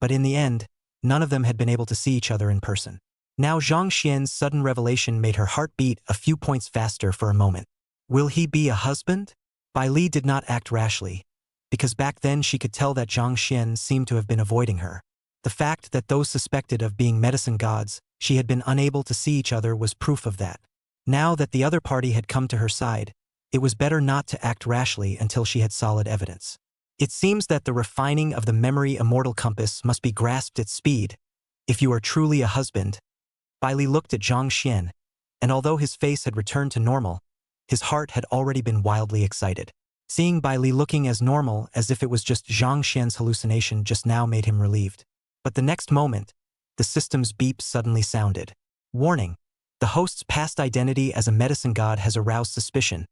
Speaker 2: But in the end, none of them had been able to see each other in person. Now Zhang Xian's sudden revelation made her heart beat a few points faster for a moment. Will he be a husband? Bai Li did not act rashly, because back then she could tell that Zhang Xian seemed to have been avoiding her. The fact that those suspected of being medicine gods, she had been unable to see each other was proof of that. Now that the other party had come to her side, it was better not to act rashly until she had solid evidence. It seems that the refining of the memory immortal compass must be grasped at speed. If you are truly a husband. Bai Li looked at Zhang Xian, and although his face had returned to normal, his heart had already been wildly excited. Seeing Bai Li looking as normal as if it was just Zhang Xian's hallucination just now made him relieved. But the next moment, the system's beep suddenly sounded. Warning. The host's past identity as a medicine god has aroused suspicion.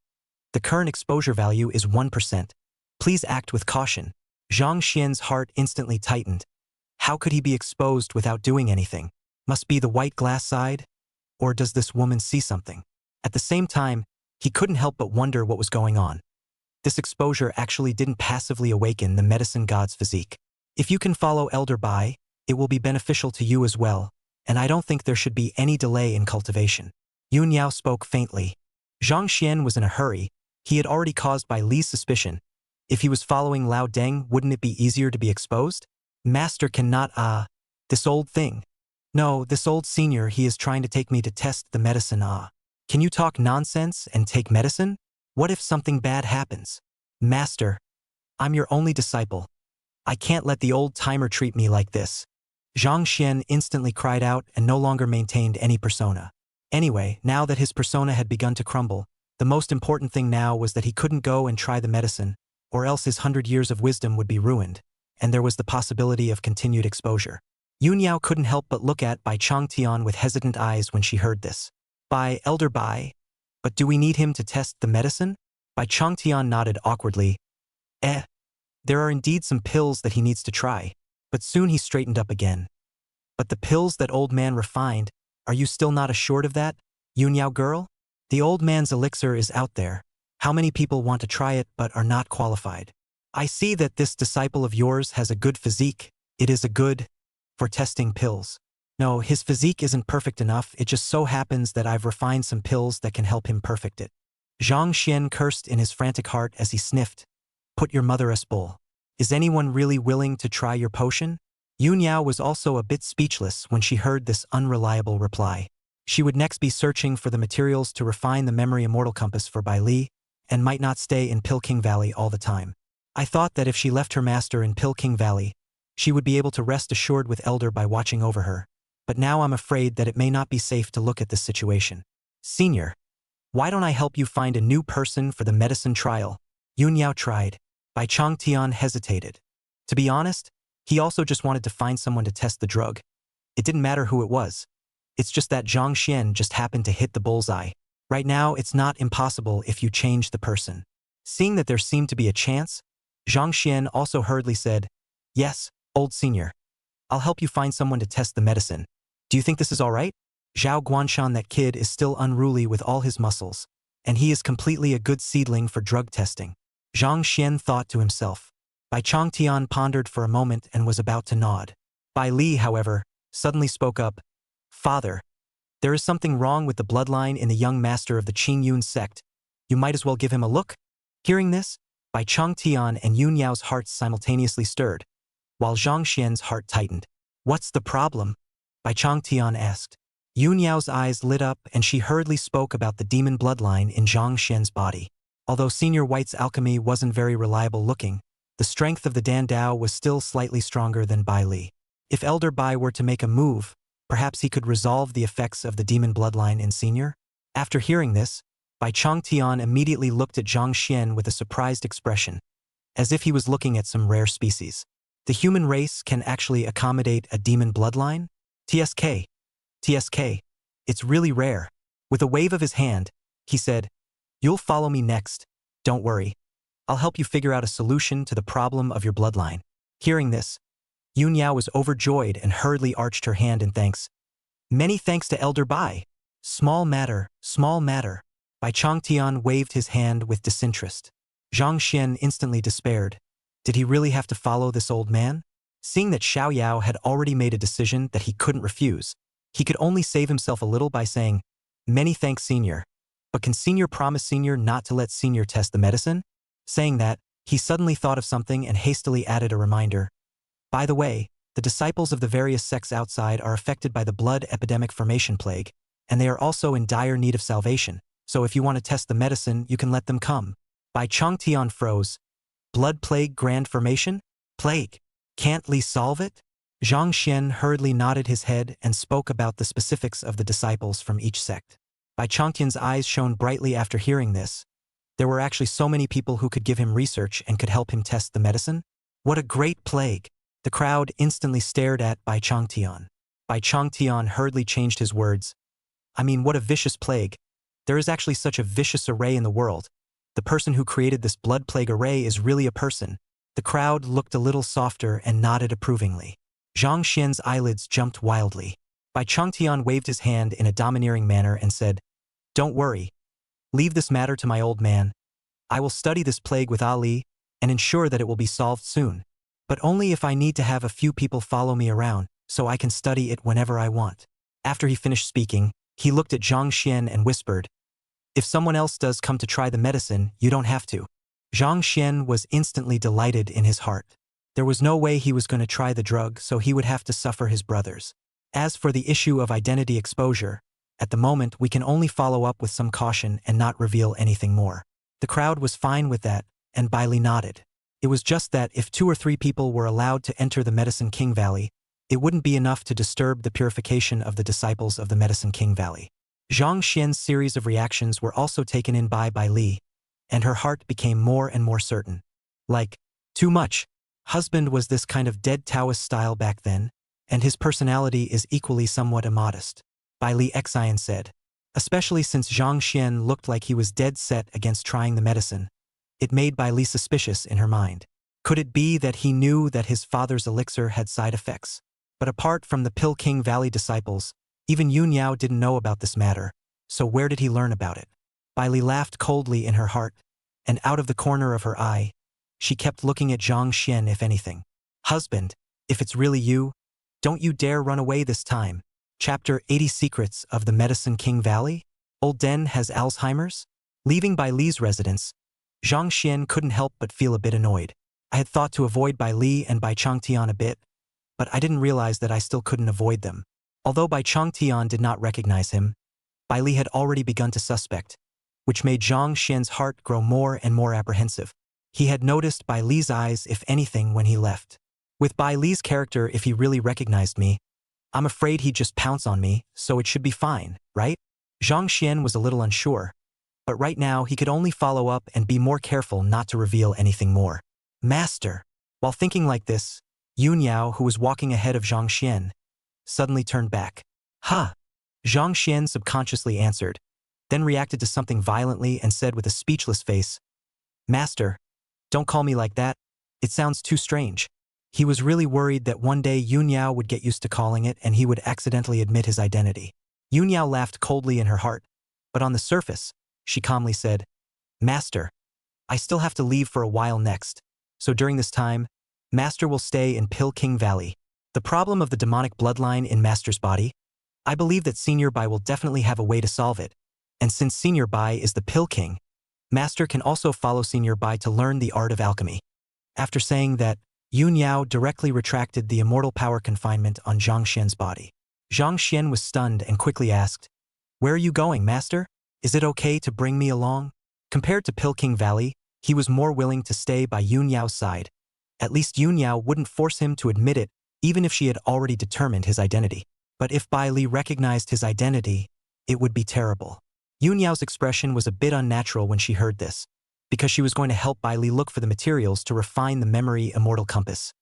Speaker 2: The current exposure value is 1%. Please act with caution. Zhang Xian's heart instantly tightened. How could he be exposed without doing anything? Must be the white glass side? Or does this woman see something? At the same time, he couldn't help but wonder what was going on. This exposure actually didn't passively awaken the medicine god's physique. If you can follow Elder Bai, it will be beneficial to you as well, and I don't think there should be any delay in cultivation. Yun Yao spoke faintly. Zhang Xian was in a hurry. He had already caused Bai Li's suspicion. If he was following Lao Deng, wouldn't it be easier to be exposed? Master cannot, this old thing. No, this old senior, he is trying to take me to test the medicine, Can you talk nonsense and take medicine? What if something bad happens? Master, I'm your only disciple. I can't let the old timer treat me like this. Zhang Xian instantly cried out and no longer maintained any persona. Anyway, now that his persona had begun to crumble, the most important thing now was that he couldn't go and try the medicine, or else his 100 years of wisdom would be ruined, and there was the possibility of continued exposure. Yun Yao couldn't help but look at Bai Changtian with hesitant eyes when she heard this. Bai, Elder Bai, but do we need him to test the medicine? Bai Changtian nodded awkwardly. There are indeed some pills that he needs to try, but soon he straightened up again. But the pills that old man refined, are you still not assured of that, Yun Yao girl? The old man's elixir is out there. How many people want to try it but are not qualified? I see that this disciple of yours has a good physique. It is a good for testing pills. No, his physique isn't perfect enough. It just so happens that I've refined some pills that can help him perfect it. Zhang Xian cursed in his frantic heart as he sniffed. Put your mother-s bowl. Is anyone really willing to try your potion? Yun Yao was also a bit speechless when she heard this unreliable reply. She would next be searching for the materials to refine the memory immortal compass for Bai Li, and might not stay in Pilking Valley all the time. I thought that if she left her master in Pilking Valley, she would be able to rest assured with Elder by watching over her. But now I'm afraid that it may not be safe to look at this situation. Senior, why don't I help you find a new person for the medicine trial? Yun Yao tried. Bai Changtian hesitated. To be honest, he also just wanted to find someone to test the drug. It didn't matter who it was. It's just that Zhang Xian just happened to hit the bullseye. Right now, it's not impossible if you change the person. Seeing that there seemed to be a chance, Zhang Xian also hurriedly said, Yes, old senior. I'll help you find someone to test the medicine. Do you think this is all right? Zhao Guanshan, that kid, is still unruly with all his muscles, and he is completely a good seedling for drug testing. Zhang Xian thought to himself. Bai Changtian pondered for a moment and was about to nod. Bai Li, however, suddenly spoke up. Father, there is something wrong with the bloodline in the young master of the Qingyun sect. You might as well give him a look. Hearing this, Bai Changtian and Yun Yao's hearts simultaneously stirred, while Zhang Xian's heart tightened. What's the problem? Bai Changtian asked. Yun Yao's eyes lit up and she hurriedly spoke about the demon bloodline in Zhang Xian's body. Although Senior White's alchemy wasn't very reliable looking, the strength of the Dan Dao was still slightly stronger than Bai Li. If Elder Bai were to make a move, perhaps he could resolve the effects of the demon bloodline in Senior? After hearing this, Bai Changtian immediately looked at Zhang Xian with a surprised expression, as if he was looking at some rare species. The human race can actually accommodate a demon bloodline? TSK. It's really rare. With a wave of his hand, he said, You'll follow me next. Don't worry. I'll help you figure out a solution to the problem of your bloodline. Hearing this, Yun Yao was overjoyed and hurriedly arched her hand in thanks. Many thanks to Elder Bai. Small matter, small matter. Bai Changtian waved his hand with disinterest. Zhang Xian instantly despaired. Did he really have to follow this old man? Seeing that Xiao Yao had already made a decision that he couldn't refuse, he could only save himself a little by saying, Many thanks, Senior. But can Senior promise Senior not to let Senior test the medicine? Saying that, he suddenly thought of something and hastily added a reminder. By the way, the disciples of the various sects outside are affected by the blood epidemic formation plague, and they are also in dire need of salvation, so if you want to test the medicine, you can let them come. Bai Changtian froze. Blood plague grand formation? Plague. Can't Li solve it? Zhang Xian hurriedly nodded his head and spoke about the specifics of the disciples from each sect. Bai Changtian's eyes shone brightly after hearing this. There were actually so many people who could give him research and could help him test the medicine. What a great plague! The crowd instantly stared at Bai Changtian. Bai Changtian hurriedly changed his words. I mean, what a vicious plague. There is actually such a vicious array in the world. The person who created this blood plague array is really a person. The crowd looked a little softer and nodded approvingly. Zhang Xian's eyelids jumped wildly. Bai Changtian waved his hand in a domineering manner and said, Don't worry. Leave this matter to my old man. I will study this plague with Ali and ensure that it will be solved soon. But only if I need to have a few people follow me around, so I can study it whenever I want. After he finished speaking, he looked at Zhang Xian and whispered, If someone else does come to try the medicine, you don't have to. Zhang Xian was instantly delighted in his heart. There was no way he was going to try the drug, so he would have to suffer his brothers. As for the issue of identity exposure, at the moment we can only follow up with some caution and not reveal anything more. The crowd was fine with that, and Bai Li nodded. It was just that if 2 or 3 people were allowed to enter the Medicine King Valley, it wouldn't be enough to disturb the purification of the disciples of the Medicine King Valley. Zhang Xian's series of reactions were also taken in by Bai Li, and her heart became more and more certain. Like, too much. Husband was this kind of dead Taoist style back then, and his personality is equally somewhat immodest. Bai Li Xian said. Especially since Zhang Xian looked like he was dead set against trying the medicine. It made Bai Li suspicious in her mind. Could it be that he knew that his father's elixir had side effects? But apart from the Pill King Valley disciples, even Yun Yao didn't know about this matter, so where did he learn about it? Bai Li laughed coldly in her heart, and out of the corner of her eye, she kept looking at Zhang Xian if anything. Husband, if it's really you, don't you dare run away this time. Chapter 80 Secrets of the Medicine King Valley? Old Den has Alzheimer's? Leaving Bai Li's residence, Zhang Xian couldn't help but feel a bit annoyed. I had thought to avoid Bai Li and Bai Changtian a bit, but I didn't realize that I still couldn't avoid them. Although Bai Changtian did not recognize him, Bai Li had already begun to suspect, which made Zhang Xian's heart grow more and more apprehensive. He had noticed Bai Li's eyes, if anything, when he left. With Bai Li's character, if he really recognized me, I'm afraid he'd just pounce on me, so it should be fine, right? Zhang Xian was a little unsure, but right now he could only follow up and be more careful not to reveal anything more. Master! While thinking like this, Yun Yao, who was walking ahead of Zhang Xian, suddenly turned back. Ha! Zhang Xian subconsciously answered, then reacted to something violently and said with a speechless face, Master, don't call me like that. It sounds too strange. He was really worried that one day Yun Yao would get used to calling it and he would accidentally admit his identity. Yun Yao laughed coldly in her heart, but on the surface, she calmly said, Master, I still have to leave for a while next, so during this time, Master will stay in Pill King Valley. The problem of the demonic bloodline in Master's body? I believe that Senior Bai will definitely have a way to solve it, and since Senior Bai is the Pill King, Master can also follow Senior Bai to learn the art of alchemy. After saying that, Yun Yao directly retracted the immortal power confinement on Zhang Xian's body. Zhang Xian was stunned and quickly asked, Where are you going, Master? Is it okay to bring me along? Compared to Pill King Valley, he was more willing to stay by Yun Yao's side. At least Yun Yao wouldn't force him to admit it, even if she had already determined his identity. But if Bai Li recognized his identity, it would be terrible. Yun Yao's expression was a bit unnatural when she heard this, because she was going to help Bai Li look for the materials to refine the memory immortal compass.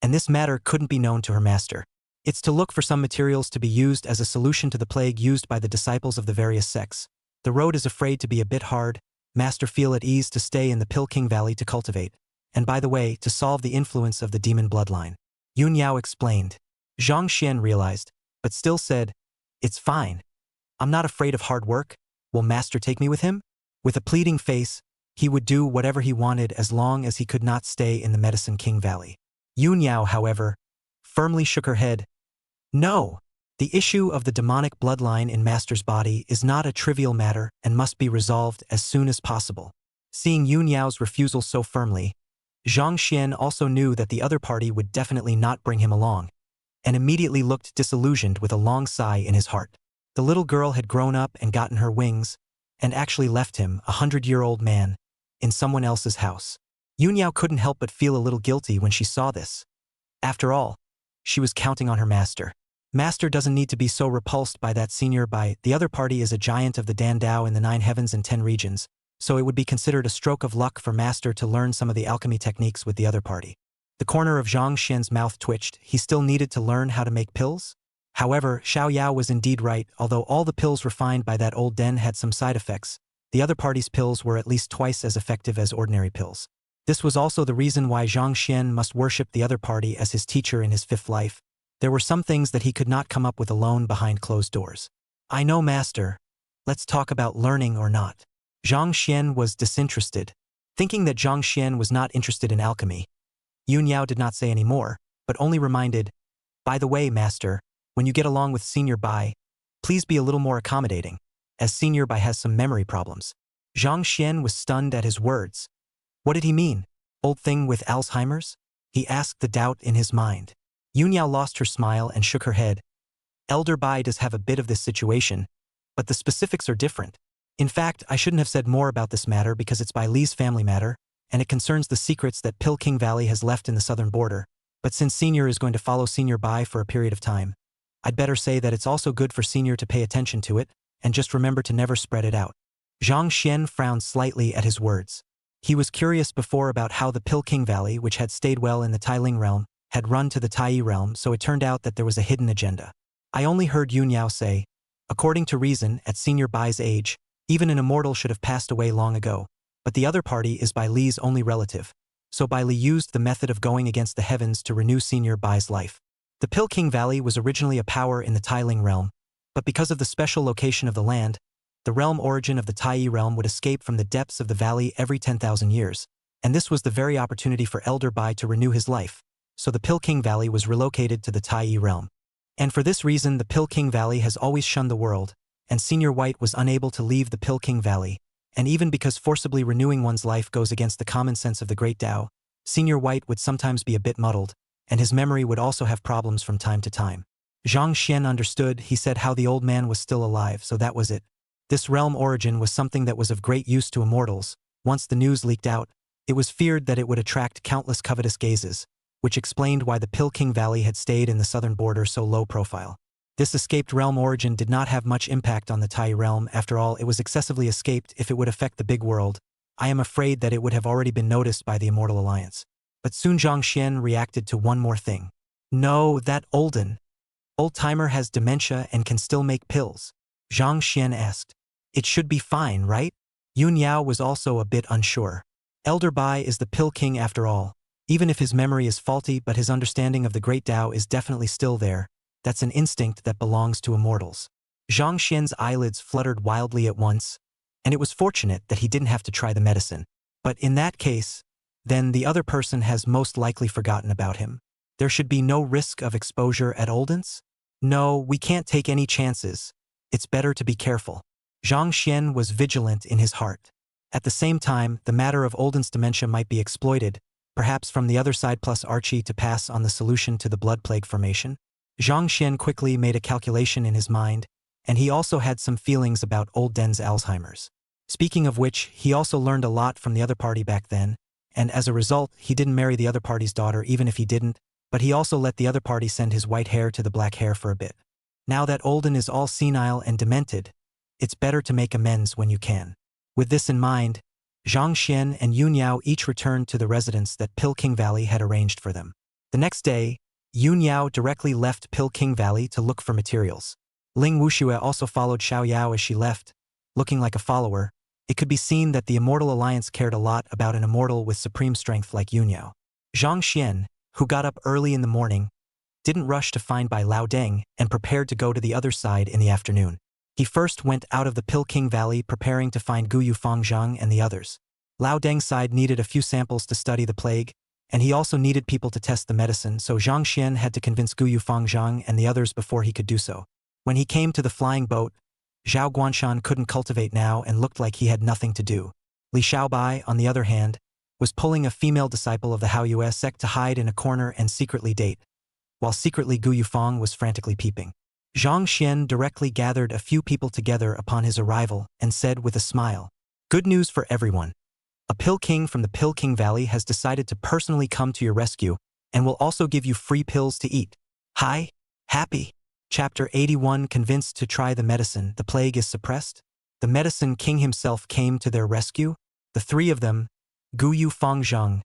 Speaker 2: And this matter couldn't be known to her master. It's to look for some materials to be used as a solution to the plague used by the disciples of the various sects. The road is afraid to be a bit hard, Master feel at ease to stay in the Pilking Valley to cultivate, and by the way, to solve the influence of the demon bloodline. Yun Yao explained. Zhang Xian realized, but still said, "It's fine. I'm not afraid of hard work. Will Master take me with him?" With a pleading face, he would do whatever he wanted as long as he could not stay in the Medicine King Valley. Yun Yao, however, firmly shook her head. No! The issue of the demonic bloodline in Master's body is not a trivial matter and must be resolved as soon as possible. Seeing Yun Yao's refusal so firmly, Zhang Xian also knew that the other party would definitely not bring him along, and immediately looked disillusioned with a long sigh in his heart. The little girl had grown up and gotten her wings, and actually left him, a 100-year-old man, in someone else's house. Yun Yao couldn't help but feel a little guilty when she saw this. After all, she was counting on her master. Master doesn't need to be so repulsed by that senior by the other party is a giant of the Dan Dao in the 9 heavens and 10 regions, so it would be considered a stroke of luck for Master to learn some of the alchemy techniques with the other party. The corner of Zhang Xian's mouth twitched. He still needed to learn how to make pills? However, Xiao Yao was indeed right. Although all the pills refined by that old den had some side effects, the other party's pills were at least twice as effective as ordinary pills. This was also the reason why Zhang Xian must worship the other party as his teacher in his 5th life. There were some things that he could not come up with alone behind closed doors. "I know, Master. Let's talk about learning or not." Zhang Xian was disinterested. Thinking that Zhang Xian was not interested in alchemy, Yun Yao did not say any more, but only reminded, "By the way, Master, when you get along with Senior Bai, please be a little more accommodating, as Senior Bai has some memory problems." Zhang Xian was stunned at his words. What did he mean? Old thing with Alzheimer's? He asked, the doubt in his mind. Yun Yao lost her smile and shook her head. Elder Bai does have a bit of this situation, but the specifics are different. In fact, I shouldn't have said more about this matter because it's Bai Li's family matter, and it concerns the secrets that Pilking Valley has left in the southern border. But since Senior is going to follow Senior Bai for a period of time, I'd better say that it's also good for Senior to pay attention to it, and just remember to never spread it out. Zhang Xian frowned slightly at his words. He was curious before about how the Pilking Valley, which had stayed well in the Tailing realm, had run to the Tai realm, so it turned out that there was a hidden agenda. I only heard Yun Yao say, according to reason, at Senior Bai's age, even an immortal should have passed away long ago, but the other party is Bai Li's only relative, so Bai Li used the method of going against the heavens to renew Senior Bai's life. The Pilking Valley was originally a power in the Tailing realm, but because of the special location of the land, the realm origin of the Tai realm would escape from the depths of the valley every 10,000 years, and this was the very opportunity for Elder Bai to renew his life, so the Pilking Valley was relocated to the Tai realm. And for this reason the Pilking Valley has always shunned the world, and Senior White was unable to leave the Pilking Valley, and even because forcibly renewing one's life goes against the common sense of the Great Tao, Senior White would sometimes be a bit muddled, and his memory would also have problems from time to time. Zhang Xian understood. He said how the old man was still alive, so that was it. This realm origin was something that was of great use to immortals. Once the news leaked out, it was feared that it would attract countless covetous gazes, which explained why the Pilking Valley had stayed in the southern border so low profile. This escaped realm origin did not have much impact on the Tai realm. After all, it was excessively escaped. If it would affect the big world, I am afraid that it would have already been noticed by the Immortal Alliance. But soon Zhang Xian reacted to one more thing. No, that old-timer has dementia and can still make pills. Zhang Xian asked. It should be fine, right? Yun Yao was also a bit unsure. Elder Bai is the Pill King after all. Even if his memory is faulty, but his understanding of the Great Tao is definitely still there. That's an instinct that belongs to immortals. Zhang Xian's eyelids fluttered wildly at once, and it was fortunate that he didn't have to try the medicine. But in that case, then the other person has most likely forgotten about him. There should be no risk of exposure at Olden's? No, we can't take any chances. It's better to be careful. Zhang Xian was vigilant in his heart. At the same time, the matter of Olden's dementia might be exploited, perhaps from the other side plus Archie to pass on the solution to the blood plague formation. Zhang Xian quickly made a calculation in his mind, and he also had some feelings about Old Den's Alzheimer's. Speaking of which, he also learned a lot from the other party back then, and as a result, he didn't marry the other party's daughter even if he didn't, but he also let the other party send his white hair to the black hair for a bit. Now that Olden is all senile and demented, it's better to make amends when you can. With this in mind, Zhang Xian and Yun Yao each returned to the residence that Pilking Valley had arranged for them. The next day, Yun Yao directly left Pilking Valley to look for materials. Ling Wuxue also followed Xiao Yao as she left, looking like a follower, It could be seen that the Immortal Alliance cared a lot about an immortal with supreme strength like Yunyo. Zhang Xian, who got up early in the morning, didn't rush to find Bai Lao Deng and prepared to go to the other side in the afternoon. He first went out of the Pilking Valley preparing to find Guyu Fangzhang and the others. Lao Deng's side needed a few samples to study the plague, and he also needed people to test the medicine, so Zhang Xian had to convince Guyu Fangzhang and the others before he could do so. When he came to the flying boat, Zhao Guanshan couldn't cultivate now and looked like he had nothing to do. Li Xiaobai, on the other hand, was pulling a female disciple of the Haoyue sect to hide in a corner and secretly date, while secretly Gu Yufang was frantically peeping. Zhang Xian directly gathered a few people together upon his arrival and said with a smile, "Good news for everyone. A pill king from the Pilking Valley has decided to personally come to your rescue and will also give you free pills to eat. Hi, happy." Chapter 81. Convinced to try the medicine, the plague is suppressed. The medicine king himself came to their rescue. The three of them, Guyu Fangzhang,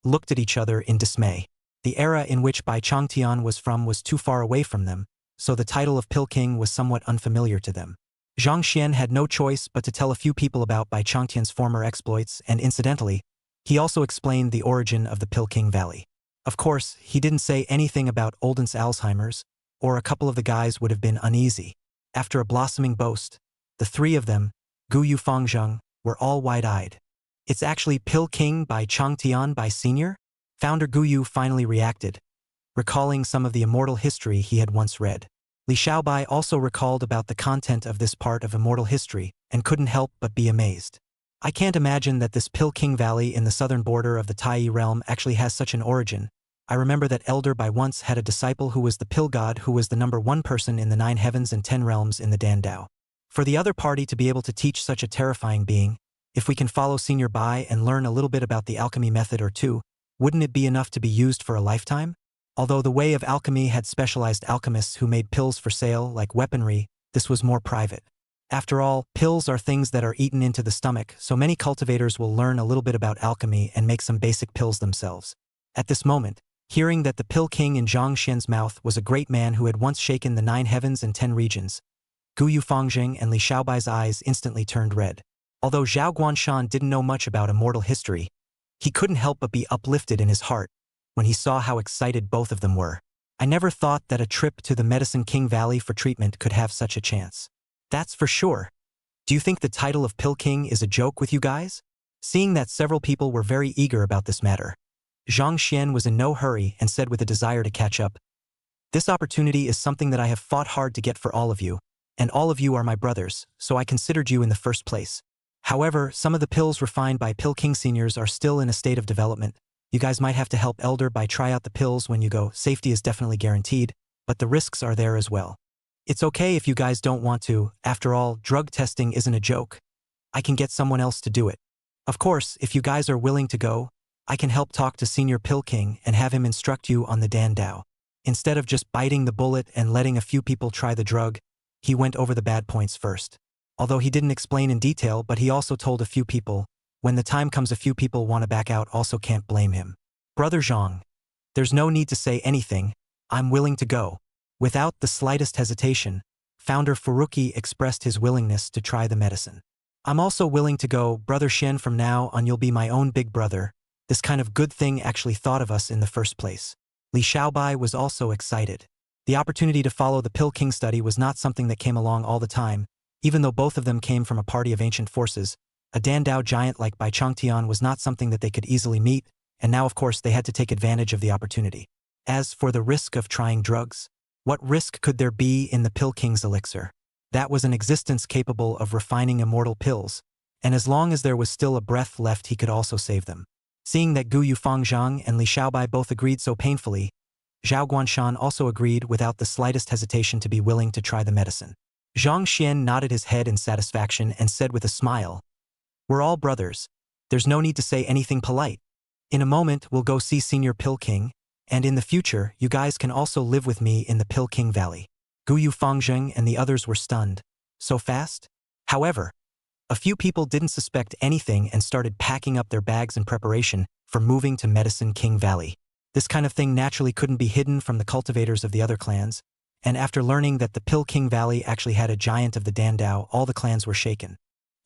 Speaker 2: looked at each other in dismay. The era in which Bai Changtian was from was too far away from them, so the title of Pill King was somewhat unfamiliar to them. Zhang Xian had no choice but to tell a few people about Bai Changtian's former exploits, and incidentally, he also explained the origin of the Pilking Valley. Of course, he didn't say anything about Olden's Alzheimer's, or a couple of the guys would have been uneasy. After a blossoming boast, the three of them, Guyu Fangzhang, were all wide-eyed. "It's actually Pill King by Changtian by Senior?" Founder Guyu finally reacted, recalling some of the immortal history he had once read. Li Xiaobai also recalled about the content of this part of immortal history and couldn't help but be amazed. "I can't imagine that this Pill King Valley in the southern border of the Tai realm actually has such an origin. I remember that Elder Bai once had a disciple who was the Pill God who was the #1 person in the 9 heavens and 10 realms in the Dan Dao. For the other party to be able to teach such a terrifying being, if we can follow Senior Bai and learn a little bit about the alchemy method or two, wouldn't it be enough to be used for a lifetime?" Although the way of alchemy had specialized alchemists who made pills for sale, like weaponry, this was more private. After all, pills are things that are eaten into the stomach, so many cultivators will learn a little bit about alchemy and make some basic pills themselves. At this moment, hearing that the Pill King in Zhang Xian's mouth was a great man who had once shaken the 9 heavens and 10 regions, Guyu Fangzhang and Li Xiaobai's eyes instantly turned red. Although Zhao Guanshan didn't know much about immortal history, he couldn't help but be uplifted in his heart when he saw how excited both of them were. "I never thought that a trip to the Medicine King Valley for treatment could have such a chance. That's for sure. Do you think the title of Pill King is a joke with you guys?" Seeing that several people were very eager about this matter, Zhang Xian was in no hurry and said with a desire to catch up, "This opportunity is something that I have fought hard to get for all of you, and all of you are my brothers, so I considered you in the first place. However, some of the pills refined by Pill King Seniors are still in a state of development. You guys might have to help Elder by try out the pills when you go. Safety is definitely guaranteed, but the risks are there as well. It's okay if you guys don't want to. After all, drug testing isn't a joke. I can get someone else to do it. Of course, if you guys are willing to go, I can help talk to Senior Pill King and have him instruct you on the Dan Dao." Instead of just biting the bullet and letting a few people try the drug, he went over the bad points first. Although he didn't explain in detail, but he also told a few people, when the time comes a few people want to back out, also can't blame him. "Brother Zhang, there's no need to say anything, I'm willing to go." Without the slightest hesitation, Founder Furuki expressed his willingness to try the medicine. "I'm also willing to go, Brother Shen. From now on you'll be my own big brother. This kind of good thing actually thought of us in the first place." Li Xiaobai was also excited. The opportunity to follow the Pill King study was not something that came along all the time. Even though both of them came from a party of ancient forces, a Dan Dao giant like Bai Changtian was not something that they could easily meet, and now of course they had to take advantage of the opportunity. As for the risk of trying drugs, what risk could there be in the Pill King's elixir? That was an existence capable of refining immortal pills, and as long as there was still a breath left he could also save them. Seeing that Guyu Fangzhang and Li Xiaobai both agreed so painfully, Zhao Guanshan also agreed without the slightest hesitation to be willing to try the medicine. Zhang Xian nodded his head in satisfaction and said with a smile, "We're all brothers. There's no need to say anything polite. In a moment we'll go see Senior Pill King, and in the future you guys can also live with me in the Pill King Valley." Guyu Fangzhang and the others were stunned. So fast? However, a few people didn't suspect anything and started packing up their bags in preparation for moving to Medicine King Valley. This kind of thing naturally couldn't be hidden from the cultivators of the other clans, and after learning that the Pill King Valley actually had a giant of the Dan Dao, all the clans were shaken.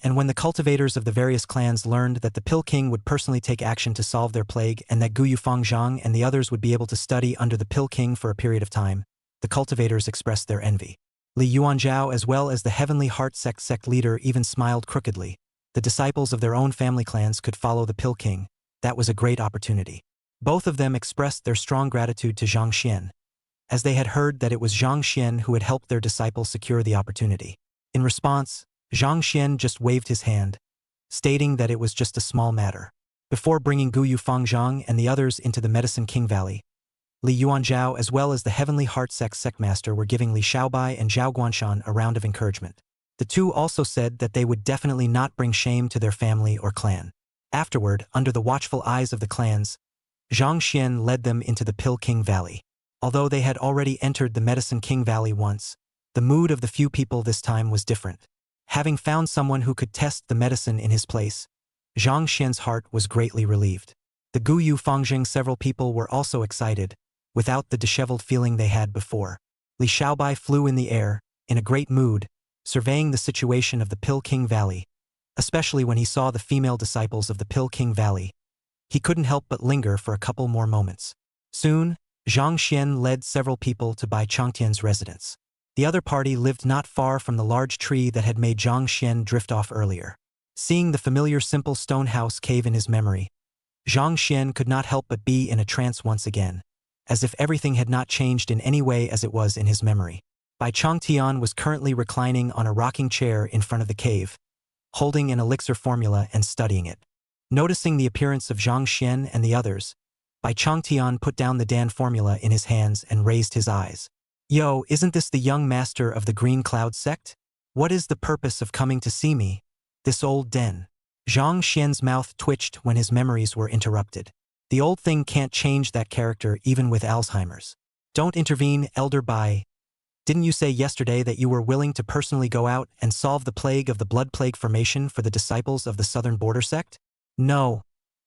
Speaker 2: And when the cultivators of the various clans learned that the Pill King would personally take action to solve their plague and that Gu Yufangzhang and the others would be able to study under the Pill King for a period of time, the cultivators expressed their envy. Li Yuanzhao, as well as the Heavenly Heart sect leader, even smiled crookedly. The disciples of their own family clans could follow the Pill King. That was a great opportunity. Both of them expressed their strong gratitude to Zhang Xian, as they had heard that it was Zhang Xian who had helped their disciple secure the opportunity. In response, Zhang Xian just waved his hand, stating that it was just a small matter. Before bringing Gu Yufangzhang and the others into the Medicine King Valley, Li Yuanzhao, as well as the Heavenly Heart sect master, were giving Li Xiaobai and Zhao Guanshan a round of encouragement. The two also said that they would definitely not bring shame to their family or clan. Afterward, under the watchful eyes of the clans, Zhang Xian led them into the Pill King Valley. Although they had already entered the Medicine King Valley once, the mood of the few people this time was different. Having found someone who could test the medicine in his place, Zhang Xian's heart was greatly relieved. The Gu Yufangzhang several people were also excited, without the disheveled feeling they had before. Li Xiaobai flew in the air, in a great mood, surveying the situation of the Pill King Valley, especially when he saw the female disciples of the Pill King Valley. He couldn't help but linger for a couple more moments. Soon, Zhang Xian led several people to Bai Changtian's residence. The other party lived not far from the large tree that had made Zhang Xian drift off earlier. Seeing the familiar simple stone house cave in his memory, Zhang Xian could not help but be in a trance once again, as if everything had not changed in any way as it was in his memory. Bai Changtian was currently reclining on a rocking chair in front of the cave, holding an elixir formula and studying it. Noticing the appearance of Zhang Xian and the others, Bai Changtian put down the Dan formula in his hands and raised his eyes. Yo, isn't this the young master of the Green Cloud sect? What is the purpose of coming to see me? This old den. Zhang Xian's mouth twitched when his memories were interrupted. The old thing can't change that character even with Alzheimer's. Don't intervene, Elder Bai. Didn't you say yesterday that you were willing to personally go out and solve the plague of the blood plague formation for the disciples of the Southern Border sect? No.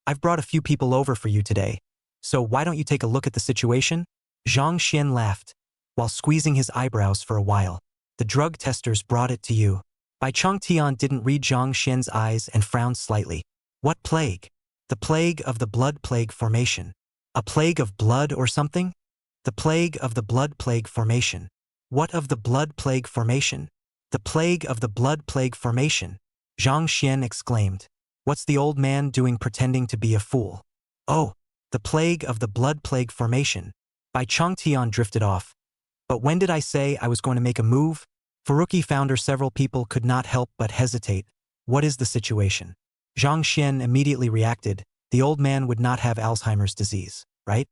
Speaker 2: I've brought a few people over for you today. So why don't you take a look at the situation? Zhang Xian laughed, while squeezing his eyebrows for a while. The drug testers brought it to you. Bai Changtian didn't read Zhang Xian's eyes and frowned slightly. What plague? The plague of the blood plague formation. A plague of blood or something? The plague of the blood plague formation. What of the blood plague formation? The plague of the blood plague formation, Zhang Xian exclaimed. What's the old man doing pretending to be a fool? Oh, the plague of the blood plague formation. Bai Changtian drifted off. But when did I say I was going to make a move? Furuki founder several people could not help but hesitate. What is the situation? Zhang Xian immediately reacted. The old man would not have Alzheimer's disease, right?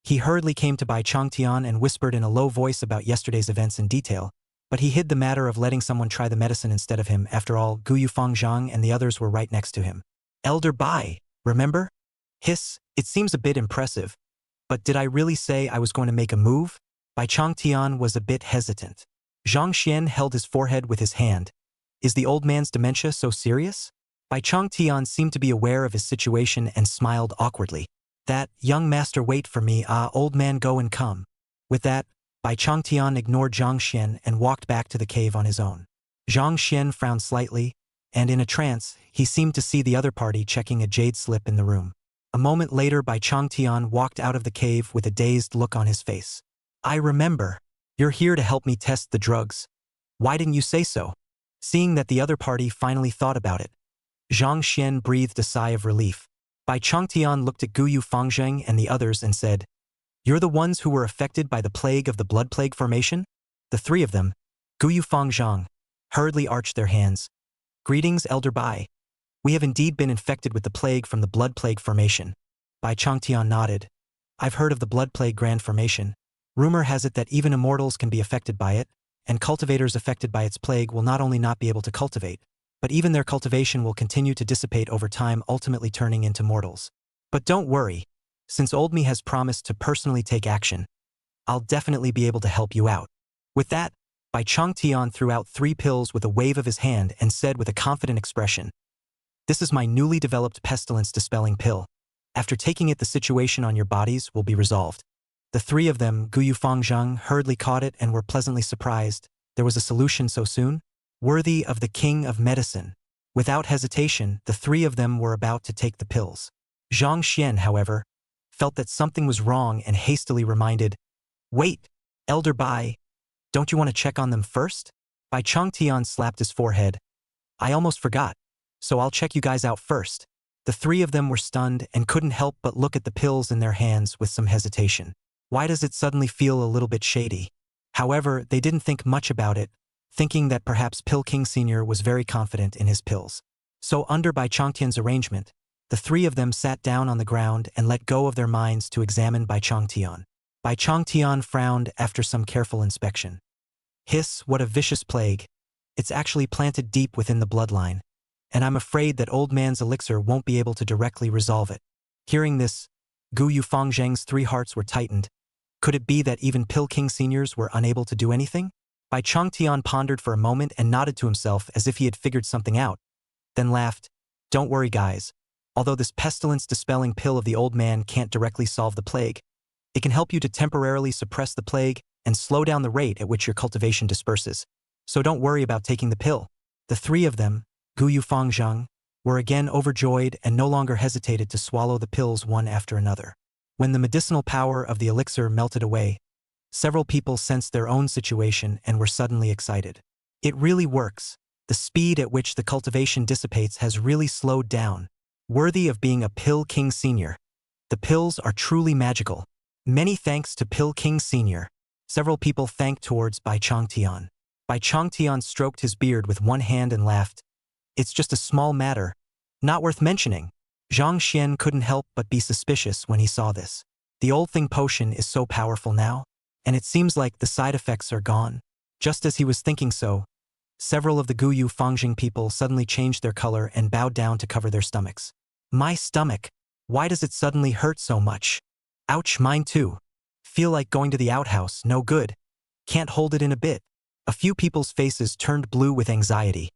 Speaker 2: He hurriedly came to Bai Changtian and whispered in a low voice about yesterday's events in detail, but he hid the matter of letting someone try the medicine instead of him. After all, Gu Yufangzhang and the others were right next to him. Elder Bai, remember? Hiss, it seems a bit impressive. But did I really say I was going to make a move? Bai Changtian was a bit hesitant. Zhang Xian held his forehead with his hand. Is the old man's dementia so serious? Bai Changtian seemed to be aware of his situation and smiled awkwardly. That, young master, wait for me, old man, go and come. With that, Bai Changtian ignored Zhang Xian and walked back to the cave on his own. Zhang Xian frowned slightly, and in a trance, he seemed to see the other party checking a jade slip in the room. A moment later, Bai Changtian walked out of the cave with a dazed look on his face. I remember. You're here to help me test the drugs. Why didn't you say so? Seeing that the other party finally thought about it, Zhang Xian breathed a sigh of relief. Bai Changtian looked at Gu Yufangzhang and the others and said, You're the ones who were affected by the plague of the blood plague formation? The three of them, Gu Yufangzhang, hurriedly arched their hands. Greetings, Elder Bai. We have indeed been infected with the plague from the blood plague formation. Bai Changtian nodded. I've heard of the blood plague grand formation. Rumor has it that even immortals can be affected by it, and cultivators affected by its plague will not only not be able to cultivate, but even their cultivation will continue to dissipate over time, ultimately turning into mortals. But don't worry, since Old Me has promised to personally take action, I'll definitely be able to help you out. With that, Bai Changtian threw out 3 pills with a wave of his hand and said with a confident expression, This is my newly developed pestilence dispelling pill. After taking it, the situation on your bodies will be resolved. The 3 of them, Gu Yufangzhang, hurriedly caught it and were pleasantly surprised. There was a solution so soon? Worthy of the king of medicine. Without hesitation, the three of them were about to take the pills. Zhang Xian, however, felt that something was wrong and hastily reminded, "Wait, Elder Bai, don't you want to check on them first?" Bai Changtian slapped his forehead. "I almost forgot, so I'll check you guys out first." The three of them were stunned and couldn't help but look at the pills in their hands with some hesitation. Why does it suddenly feel a little bit shady? However, they didn't think much about it, thinking that perhaps Pill King Sr. was very confident in his pills. So under Bai Changtian's arrangement, the three of them sat down on the ground and let go of their minds to examine Bai Changtian. Bai Changtian frowned after some careful inspection. "Hiss, what a vicious plague. It's actually planted deep within the bloodline, and I'm afraid that old man's elixir won't be able to directly resolve it." Hearing this, Gu Yufangzheng's three hearts were tightened. Could it be that even Pill King Seniors were unable to do anything? Bai Changtian pondered for a moment and nodded to himself as if he had figured something out, then laughed. "Don't worry, guys. Although this pestilence-dispelling pill of the old man can't directly solve the plague, it can help you to temporarily suppress the plague and slow down the rate at which your cultivation disperses. So don't worry about taking the pill." The three of them, Gu Yufangzheng, were again overjoyed and no longer hesitated to swallow the pills one after another. When the medicinal power of the elixir melted away, several people sensed their own situation and were suddenly excited. It really works. The speed at which the cultivation dissipates has really slowed down. Worthy of being a Pill King Senior. The pills are truly magical. Many thanks to Pill King Senior. Several people thanked towards Bai Changtian. Bai Changtian stroked his beard with one hand and laughed. "It's just a small matter. Not worth mentioning." Zhang Xian couldn't help but be suspicious when he saw this. The old thing potion is so powerful now, and it seems like the side effects are gone. Just as he was thinking so, several of the Gu Yufangzheng people suddenly changed their color and bowed down to cover their stomachs. "My stomach. Why does it suddenly hurt so much? Ouch, mine too. Feel like going to the outhouse, no good. Can't hold it in a bit." A few people's faces turned blue with anxiety,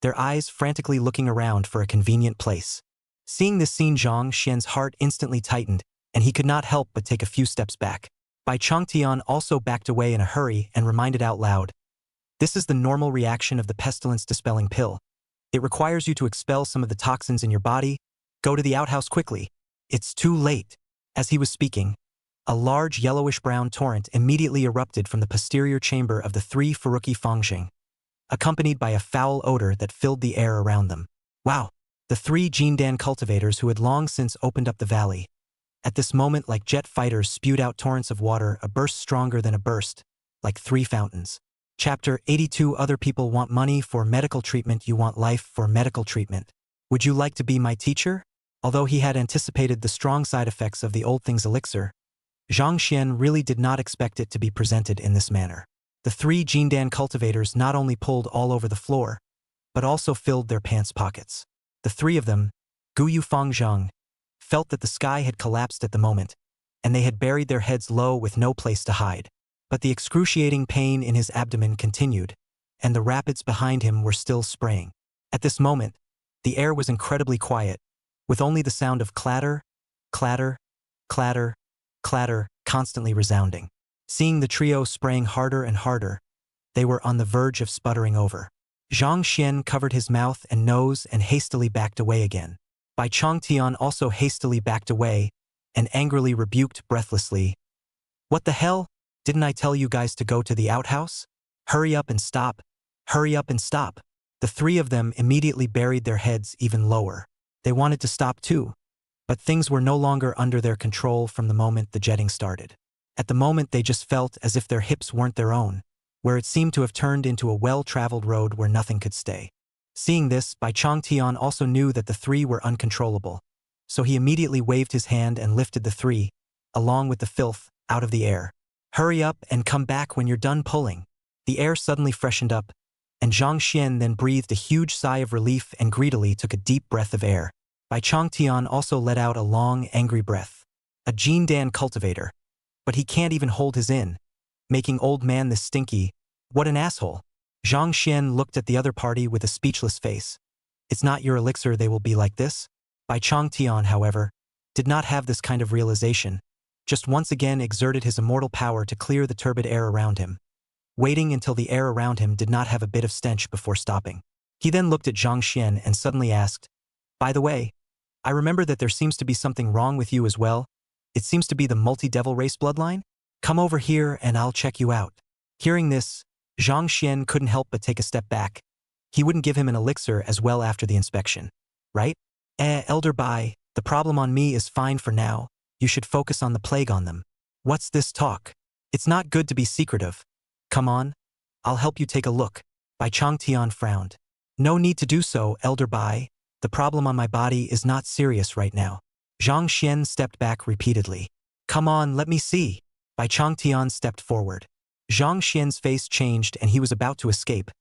Speaker 2: their eyes frantically looking around for a convenient place. Seeing this scene, Zhang Xian's heart instantly tightened, and he could not help but take a few steps back. Bai Changtian also backed away in a hurry and reminded out loud, "This is the normal reaction of the pestilence-dispelling pill. It requires you to expel some of the toxins in your body. Go to the outhouse quickly. It's too late." As he was speaking, a large yellowish-brown torrent immediately erupted from the posterior chamber of the three Furuki Fangxing, accompanied by a foul odor that filled the air around them. Wow! The three Jindan cultivators who had long since opened up the valley, at this moment like jet fighters spewed out torrents of water, a burst stronger than a burst, like three fountains. Chapter 82. Other people want money for medical treatment, you want life for medical treatment. Would you like to be my teacher? Although he had anticipated the strong side effects of the old thing's elixir, Zhang Xian really did not expect it to be presented in this manner. The three Jindan cultivators not only pulled all over the floor, but also filled their pants pockets. The three of them, Gu Yufangzheng, felt that the sky had collapsed at the moment, and they had buried their heads low with no place to hide. But the excruciating pain in his abdomen continued, and the rapids behind him were still spraying. At this moment, the air was incredibly quiet, with only the sound of clatter, clatter, clatter, clatter constantly resounding. Seeing the trio spraying harder and harder, they were on the verge of sputtering over. Zhang Xian covered his mouth and nose and hastily backed away again. Bai Changtian also hastily backed away and angrily rebuked breathlessly, "What the hell? Didn't I tell you guys to go to the outhouse? Hurry up and stop. Hurry up and stop." The three of them immediately buried their heads even lower. They wanted to stop too, but things were no longer under their control from the moment the jetting started. At the moment they just felt as if their hips weren't their own, where it seemed to have turned into a well-traveled road where nothing could stay. Seeing this, Bai Changtian also knew that the three were uncontrollable, so he immediately waved his hand and lifted the three, along with the filth, out of the air. "Hurry up and come back when you're done pulling." The air suddenly freshened up, and Zhang Xian then breathed a huge sigh of relief and greedily took a deep breath of air. Bai Changtian also let out a long, angry breath. A Jindan cultivator. But he can't even hold his in. Making old man this stinky. What an asshole. Zhang Xian looked at the other party with a speechless face. "It's not your elixir they will be like this." Bai Changtian, however, did not have this kind of realization, just once again exerted his immortal power to clear the turbid air around him, waiting until the air around him did not have a bit of stench before stopping. He then looked at Zhang Xian and suddenly asked, "By the way, I remember that there seems to be something wrong with you as well. It seems to be the multi-devil race bloodline? Come over here and I'll check you out." Hearing this, Zhang Xian couldn't help but take a step back. He wouldn't give him an elixir as well after the inspection, right? Elder Bai, the problem on me is fine for now. You should focus on the plague on them. What's this talk? It's not good to be secretive. Come on, I'll help you take a look. Bai Changtian frowned. No need to do so, Elder Bai. The problem on my body is not serious right now. Zhang Xian stepped back repeatedly. Come on, let me see. Bai Changtian stepped forward. Zhang Xian's face changed and he was about to escape,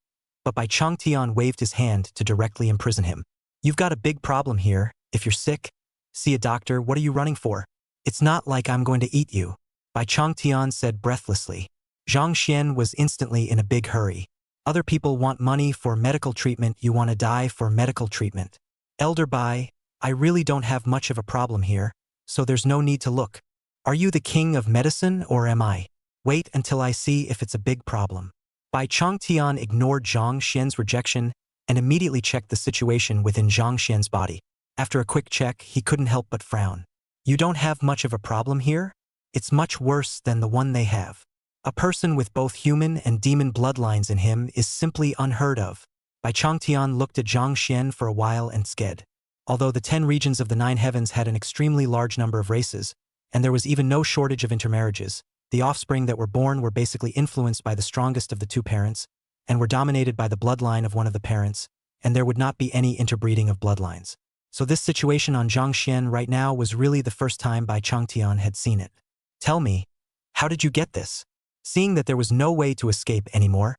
Speaker 2: but Bai Changtian waved his hand to directly imprison him. You've got a big problem here. If you're sick, see a doctor. What are you running for? It's not like I'm going to eat you, Bai Changtian said breathlessly. Zhang Xian was instantly in a big hurry. Other people want money for medical treatment. You want to die for medical treatment. Elder Bai, I really don't have much of a problem here, so there's no need to look. Are you the king of medicine or am I? Wait until I see if it's a big problem. Bai Changtian ignored Zhang Xian's rejection and immediately checked the situation within Zhang Xian's body. After a quick check, he couldn't help but frown. You don't have much of a problem here? It's much worse than the one they have. A person with both human and demon bloodlines in him is simply unheard of. Bai Changtian looked at Zhang Xian for a while and sked. Although the 10 regions of the 9 heavens had an extremely large number of races, and there was even no shortage of intermarriages, the offspring that were born were basically influenced by the strongest of the 2 parents, and were dominated by the bloodline of one of the parents, and there would not be any interbreeding of bloodlines. So this situation on Zhang Xian right now was really the first time Bai Changtian had seen it. Tell me, how did you get this? Seeing that there was no way to escape anymore,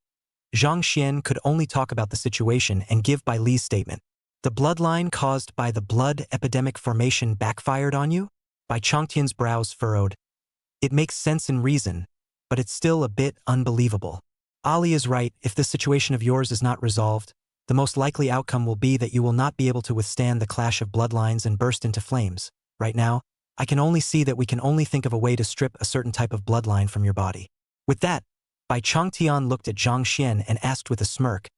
Speaker 2: Zhang Xian could only talk about the situation and give Bai Li's statement. The bloodline caused by the blood epidemic formation backfired on you? Bai Changtian's brows furrowed. It makes sense in reason, but it's still a bit unbelievable. Ali is right. If this situation of yours is not resolved, the most likely outcome will be that you will not be able to withstand the clash of bloodlines and burst into flames. Right now, I can only see that we can only think of a way to strip a certain type of bloodline from your body. With that, Bai Changtian looked at Zhang Xian and asked with a smirk,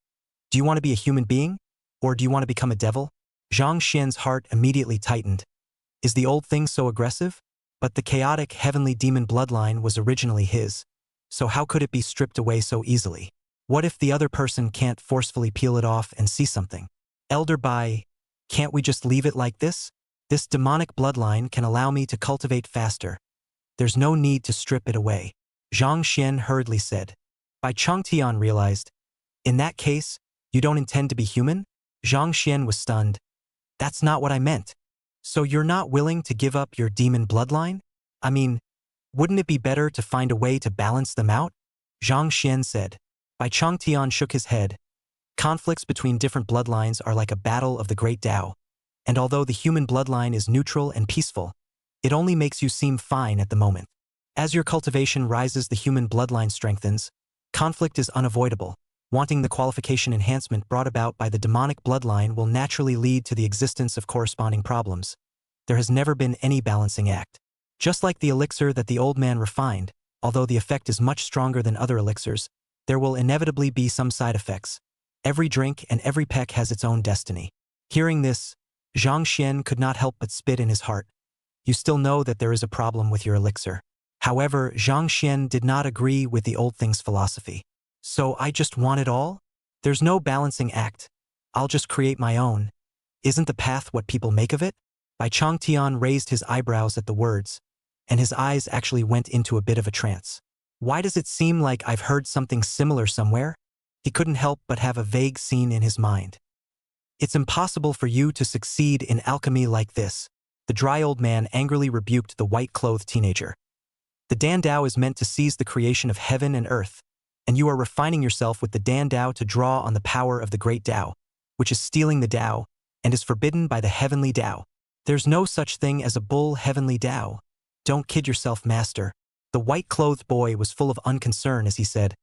Speaker 2: "Do you want to be a human being? Or do you want to become a devil?" Zhang Xian's heart immediately tightened. Is the old thing so aggressive? But the chaotic heavenly demon bloodline was originally his, so how could it be stripped away so easily? What if the other person can't forcefully peel it off and see something? Elder Bai, can't we just leave it like this? This demonic bloodline can allow me to cultivate faster. There's no need to strip it away. Zhang Xian hurriedly said. Bai Changtian realized, in that case, you don't intend to be human? Zhang Xian was stunned. That's not what I meant. So you're not willing to give up your demon bloodline? I mean, wouldn't it be better to find a way to balance them out? Zhang Xian said. Bai Changtian shook his head. Conflicts between different bloodlines are like a battle of the great Tao, and although the human bloodline is neutral and peaceful, it only makes you seem fine at the moment. As your cultivation rises, the human bloodline strengthens. Conflict is unavoidable. Wanting the qualification enhancement brought about by the demonic bloodline will naturally lead to the existence of corresponding problems. There has never been any balancing act. Just like the elixir that the old man refined, although the effect is much stronger than other elixirs, there will inevitably be some side effects. Every drink and every peck has its own destiny. Hearing this, Zhang Xian could not help but spit in his heart. You still know that there is a problem with your elixir. However, Zhang Xian did not agree with the old thing's philosophy. So I just want it all? There's no balancing act. I'll just create my own. Isn't the path what people make of it? Bai Changtian raised his eyebrows at the words, and his eyes actually went into a bit of a trance. Why does it seem like I've heard something similar somewhere? He couldn't help but have a vague scene in his mind. It's impossible for you to succeed in alchemy like this. The dry old man angrily rebuked the white-clothed teenager. The Dan Dao is meant to seize the creation of heaven and earth, and you are refining yourself with the Dan Dao to draw on the power of the great Dao, which is stealing the Dao, and is forbidden by the heavenly Dao. There's no such thing as a bull heavenly Dao. Don't kid yourself, master. The white-clothed boy was full of unconcern as he said,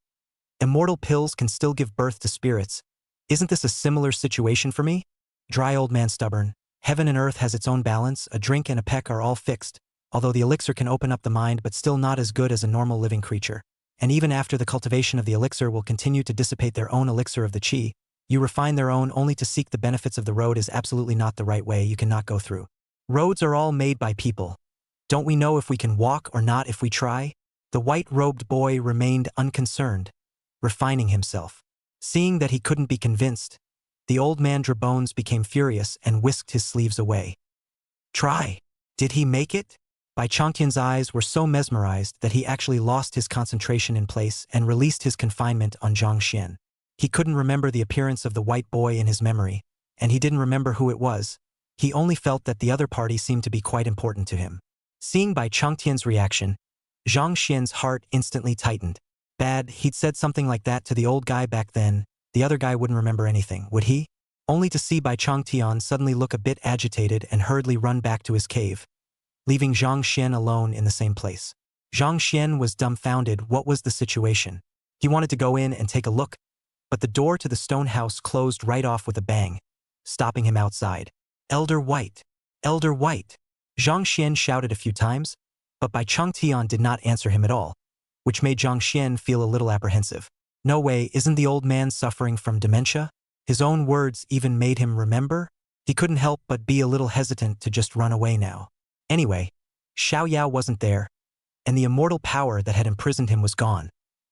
Speaker 2: Immortal pills can still give birth to spirits. Isn't this a similar situation for me? Dry old man stubborn. Heaven and earth has its own balance, a drink and a peck are all fixed, although the elixir can open up the mind but still not as good as a normal living creature. And even after the cultivation of the elixir will continue to dissipate their own elixir of the qi, You refine their own only to seek the benefits of the road is absolutely not the right way. You cannot go through. Roads are all made by people. Don't we know if we can walk or not if we try? The white-robed boy remained unconcerned, refining himself. Seeing that he couldn't be convinced, the old man Drabones became furious and whisked his sleeves away. Try. Did he make it? Bai Changtian's eyes were so mesmerized that he actually lost his concentration in place and released his confinement on Zhang Xian. He couldn't remember the appearance of the white boy in his memory, and he didn't remember who it was. He only felt that the other party seemed to be quite important to him. Seeing Bai Changtian's reaction, Zhang Xian's heart instantly tightened. Bad, he'd said something like that to the old guy back then. The other guy wouldn't remember anything, would he? Only to see Bai Changtian suddenly look a bit agitated and hurriedly run back to his cave, leaving Zhang Xian alone in the same place. Zhang Xian was dumbfounded. What was the situation? He wanted to go in and take a look, but the door to the stone house closed right off with a bang, stopping him outside. Elder White! Elder White! Zhang Xian shouted a few times, but Bai Changtian did not answer him at all, which made Zhang Xian feel a little apprehensive. No way, isn't the old man suffering from dementia? His own words even made him remember? He couldn't help but be a little hesitant to just run away now. Anyway, Xiao Yao wasn't there, and the immortal power that had imprisoned him was gone,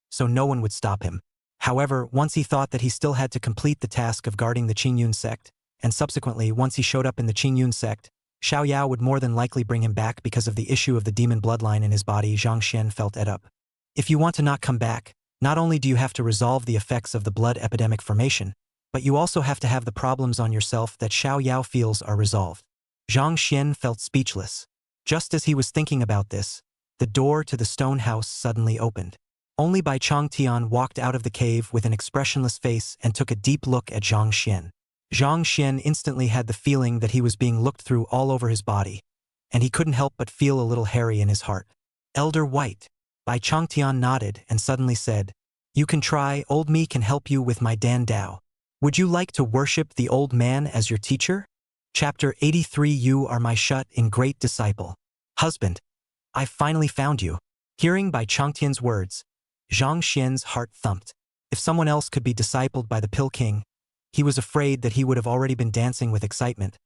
Speaker 2: so no one would stop him. However, once he thought that he still had to complete the task of guarding the Qingyun sect, and subsequently once he showed up in the Qingyun sect, Xiao Yao would more than likely bring him back because of the issue of the demon bloodline in his body. Zhang Xian felt it up. If you want to not come back, not only do you have to resolve the effects of the blood epidemic formation, but you also have to have the problems on yourself that Xiao Yao feels are resolved. Zhang Xian felt speechless. Just as he was thinking about this, the door to the stone house suddenly opened. Only Bai Changtian walked out of the cave with an expressionless face and took a deep look at Zhang Xian. Zhang Xian instantly had the feeling that he was being looked through all over his body, and he couldn't help but feel a little hairy in his heart. Elder White! Bai Changtian nodded and suddenly said, "You can try, old me can help you with my Dan Dao. Would you like to worship the old man as your teacher?" Chapter 83. You are my shut-in great disciple. Husband, I finally found you. Hearing Bai Changtian's words, Zhang Xian's heart thumped. If someone else could be discipled by the Pill King, he was afraid that he would have already been dancing with excitement,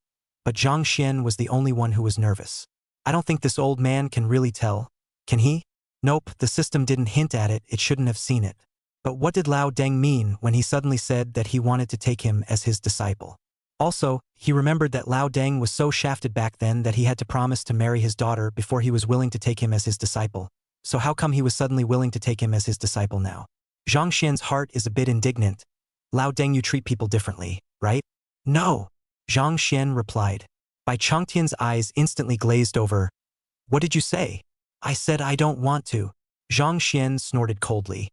Speaker 2: but Zhang Xian was the only one who was nervous. I don't think this old man can really tell. Can he? Nope, the system didn't hint at it, it shouldn't have seen it. But what did Lao Deng mean when he suddenly said that he wanted to take him as his disciple? Also, he remembered that Lao Deng was so shafted back then that he had to promise to marry his daughter before he was willing to take him as his disciple. So how come he was suddenly willing to take him as his disciple now? Zhang Xian's heart is a bit indignant. Lao Deng, you treat people differently, right? No, Zhang Xian replied. Bai Changtian's eyes instantly glazed over. What did you say? I said I don't want to. Zhang Xian snorted coldly.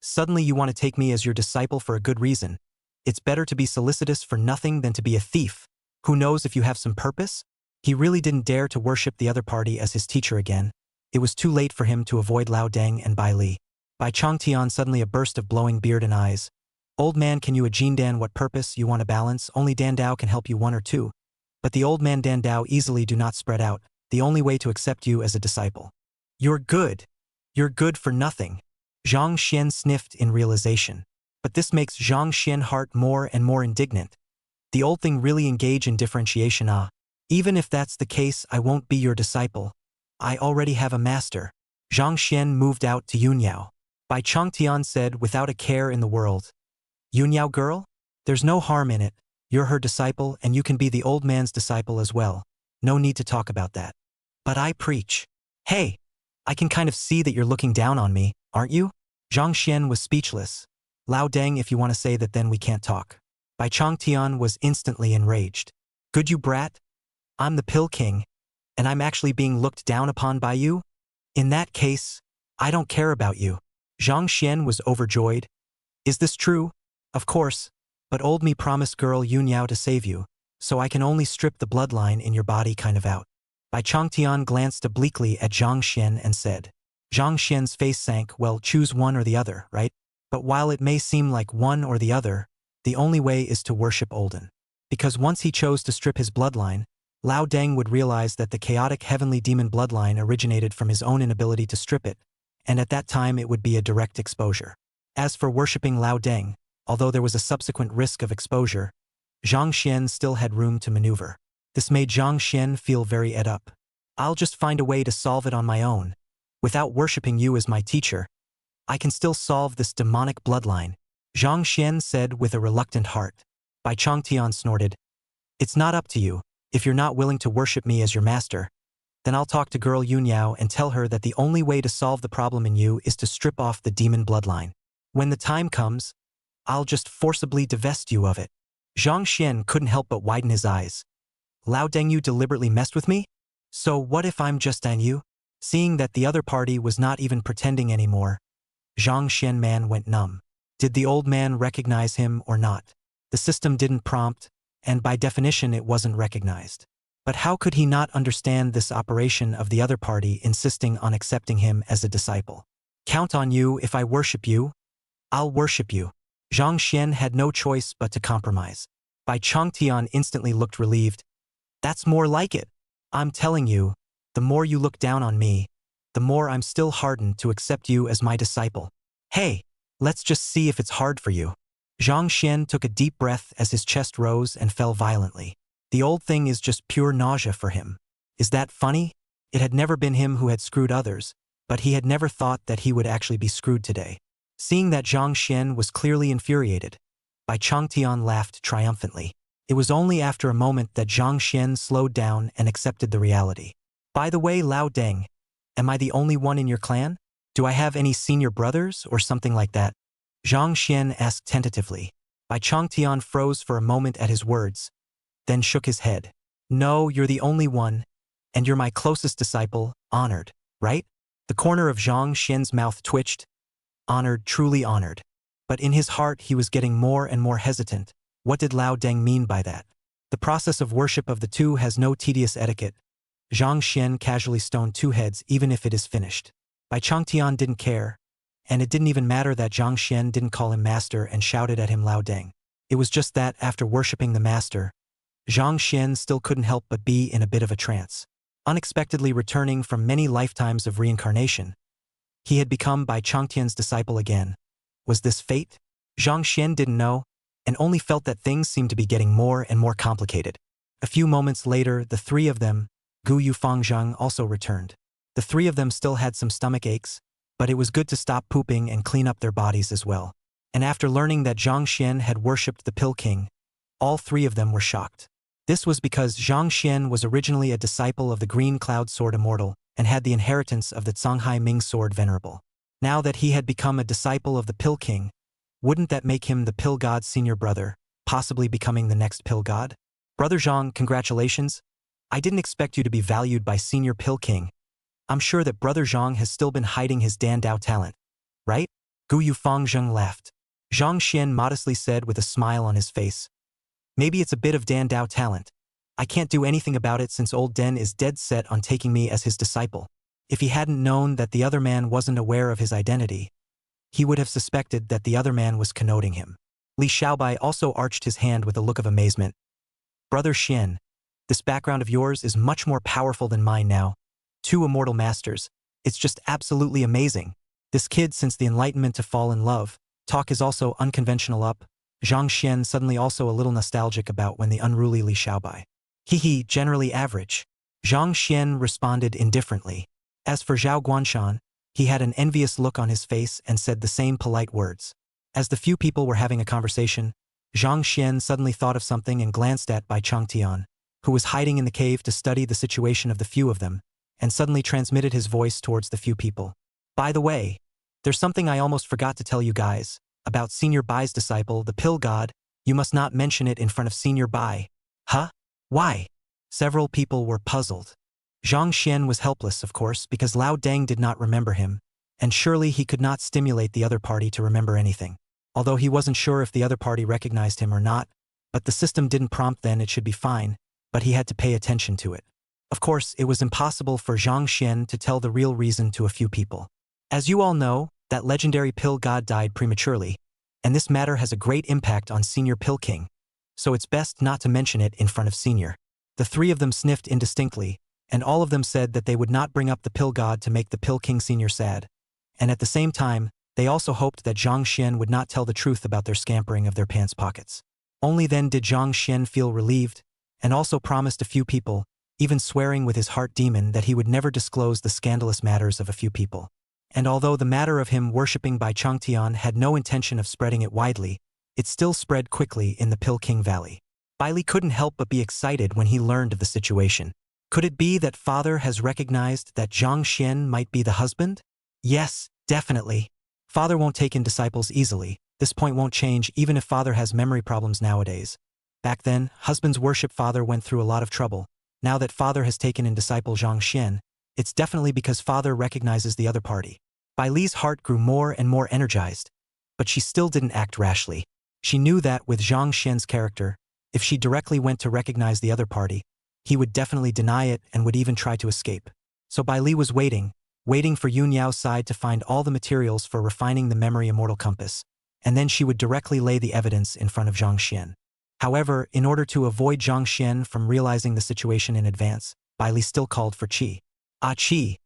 Speaker 2: Suddenly you want to take me as your disciple for a good reason. It's better to be solicitous for nothing than to be a thief. Who knows if you have some purpose? He really didn't dare to worship the other party as his teacher again. It was too late for him to avoid Lao Deng and Bai Li. Bai Changtian suddenly a burst of blowing beard and eyes. Old man, can you a Jin Dan what purpose you want to balance? Only Dan Dao can help you one or two. But the old man Dan Dao easily do not spread out, the only way to accept you as a disciple. You're good. You're good for nothing. Zhang Xian sniffed in realization. But this makes Zhang Xian heart more and more indignant. The old thing really engage in differentiation. Even if that's the case, I won't be your disciple. I already have a master. Zhang Xian moved out to Yunyao. Bai Changtian said without a care in the world. Yunyao girl? There's no harm in it. You're her disciple and you can be the old man's disciple as well. No need to talk about that. But I preach. Hey, I can kind of see that you're looking down on me, aren't you? Zhang Xian was speechless. Lao Deng, if you want to say that then we can't talk. Bai Changtian was instantly enraged. Good you brat? I'm the Pill King, and I'm actually being looked down upon by you? In that case, I don't care about you. Zhang Xian was overjoyed. Is this true? Of course, but old me promised girl Yunyao to save you, so I can only strip the bloodline in your body kind of out. Bai Changtian glanced obliquely at Zhang Xian and said. Zhang Xian's face sank. Well, choose one or the other, right? But while it may seem like one or the other, the only way is to worship Olden. Because once he chose to strip his bloodline, Lao Deng would realize that the chaotic heavenly demon bloodline originated from his own inability to strip it, and at that time it would be a direct exposure. As for worshipping Lao Deng, although there was a subsequent risk of exposure, Zhang Xian still had room to maneuver. This made Zhang Xian feel very ed up. I'll just find a way to solve it on my own. Without worshipping you as my teacher, I can still solve this demonic bloodline, Zhang Xian said with a reluctant heart. Bai Changtian snorted. It's not up to you. If you're not willing to worship me as your master, then I'll talk to girl Yunyao and tell her that the only way to solve the problem in you is to strip off the demon bloodline. When the time comes, I'll just forcibly divest you of it. Zhang Xian couldn't help but widen his eyes. Lao Dengyu deliberately messed with me? So what if I'm just an you? Seeing that the other party was not even pretending anymore, Zhang Xian man went numb. Did the old man recognize him or not? The system didn't prompt, and by definition it wasn't recognized. But how could he not understand this operation of the other party insisting on accepting him as a disciple? Count on you. If I worship you, I'll worship you. Zhang Xian had no choice but to compromise. Bai Changtian instantly looked relieved. That's more like it. I'm telling you, the more you look down on me, the more I'm still hardened to accept you as my disciple. Hey, let's just see if it's hard for you. Zhang Xian took a deep breath as his chest rose and fell violently. The old thing is just pure nausea for him. Is that funny? It had never been him who had screwed others, but he had never thought that he would actually be screwed today. Seeing that Zhang Xian was clearly infuriated, Bai Changtian laughed triumphantly. It was only after a moment that Zhang Xian slowed down and accepted the reality. By the way, Lao Deng, am I the only one in your clan? Do I have any senior brothers or something like that? Zhang Xian asked tentatively. Bai Changtian froze for a moment at his words, then shook his head. No, you're the only one, and you're my closest disciple, honored, right? The corner of Zhang Xian's mouth twitched. Honored, truly honored. But in his heart he was getting more and more hesitant. What did Lao Deng mean by that? The process of worship of the two has no tedious etiquette. Zhang Xian casually stoned two heads even if it is finished. Bai Changtian didn't care, and it didn't even matter that Zhang Xian didn't call him master and shouted at him Lao Deng. It was just that after worshipping the master, Zhang Xian still couldn't help but be in a bit of a trance. Unexpectedly returning from many lifetimes of reincarnation, he had become Bai Changtian's disciple again. Was this fate? Zhang Xian didn't know, and only felt that things seemed to be getting more and more complicated. A few moments later, the three of them, Gu Yufangzhang, also returned. The three of them still had some stomach aches, but it was good to stop pooping and clean up their bodies as well. And after learning that Zhang Xian had worshipped the Pill King, all three of them were shocked. This was because Zhang Xian was originally a disciple of the Green Cloud Sword Immortal and had the inheritance of the Canghai Ming Sword Venerable. Now that he had become a disciple of the Pill King, wouldn't that make him the Pill God's senior brother, possibly becoming the next Pill God? Brother Zhang, congratulations. I didn't expect you to be valued by Senior Pill King. I'm sure that Brother Zhang has still been hiding his Dan Dao talent, right? Gu Yufangzheng laughed. Zhang Xian modestly said with a smile on his face. Maybe it's a bit of Dan Dao talent. I can't do anything about it since old Den is dead set on taking me as his disciple. If he hadn't known that the other man wasn't aware of his identity, he would have suspected that the other man was connoting him. Li Xiaobai also arched his hand with a look of amazement. Brother Xian, this background of yours is much more powerful than mine now. Two immortal masters. It's just absolutely amazing. This kid, since the enlightenment to fall in love, talk is also unconventional up. Zhang Xian suddenly also a little nostalgic about when the unruly Li Xiaobai. He, generally average. Zhang Xian responded indifferently. As for Zhao Guanshan, he had an envious look on his face and said the same polite words. As the few people were having a conversation, Zhang Xian suddenly thought of something and glanced at Bai Changtian, who was hiding in the cave to study the situation of the few of them, and suddenly transmitted his voice towards the few people. By the way, there's something I almost forgot to tell you guys, about Senior Bai's disciple, the Pill God. You must not mention it in front of Senior Bai. Huh? Why? Several people were puzzled. Zhang Xian was helpless, of course, because Lao Deng did not remember him, and surely he could not stimulate the other party to remember anything. Although he wasn't sure if the other party recognized him or not, but the system didn't prompt then, it should be fine, but he had to pay attention to it. Of course, it was impossible for Zhang Xian to tell the real reason to a few people. As you all know, that legendary Pill God died prematurely, and this matter has a great impact on Senior Pill King, so it's best not to mention it in front of Senior. The three of them sniffed indistinctly, and all of them said that they would not bring up the Pill God to make the Pill King Senior sad, and at the same time, They also hoped that Zhang Xian would not tell the truth about their scampering of their pants pockets. Only then did Zhang Xian feel relieved, and also promised a few people, even swearing with his heart demon that he would never disclose the scandalous matters of a few people. And although the matter of him worshipping Bai Changtian had no intention of spreading it widely, it still spread quickly in the Pilking Valley. Bai Li couldn't help but be excited when he learned of the situation. Could it be that father has recognized that Zhang Xian might be the husband? Yes, definitely. Father won't take in disciples easily. This point won't change even if father has memory problems nowadays. Back then, husbands worship father went through a lot of trouble. Now that father has taken in disciple Zhang Xian, it's definitely because father recognizes the other party. Bai Li's heart grew more and more energized, but she still didn't act rashly. She knew that with Zhang Xian's character, if she directly went to recognize the other party, he would definitely deny it and would even try to escape. So Bai Li was waiting for Yun Yao's side to find all the materials for refining the memory immortal compass, and then she would directly lay the evidence in front of Zhang Xian. However, in order to avoid Zhang Xian from realizing the situation in advance, Bai Li still called for Qi. Ah Qi,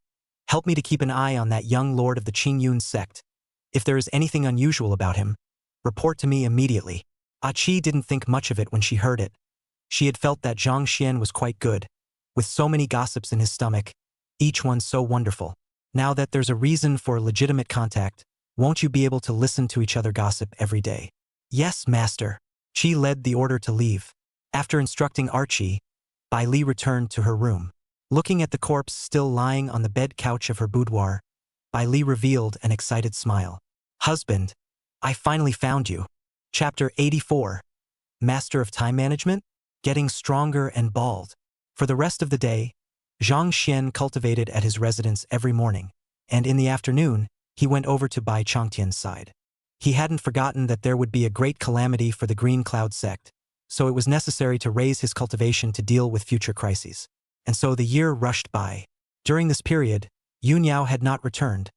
Speaker 2: help me to keep an eye on that young lord of the Qingyun sect. If there is anything unusual about him, report to me immediately. Ah Qi didn't think much of it when she heard it. She had felt that Zhang Xian was quite good, with so many gossips in his stomach, each one so wonderful. Now that there's a reason for legitimate contact, won't you be able to listen to each other gossip every day? Yes, master. Qi led the order to leave. After instructing Archie, Bai Li returned to her room. Looking at the corpse still lying on the bed couch of her boudoir, Bai Li revealed an excited smile. Husband, I finally found you. Chapter 84. Master of Time Management? Getting stronger and bald. For the rest of the day, Zhang Xian cultivated at his residence every morning, and in the afternoon, he went over to Bai Changtian's side. He hadn't forgotten that there would be a great calamity for the Green Cloud sect, so it was necessary to raise his cultivation to deal with future crises. And so the year rushed by. During this period, Yun Yao had not returned,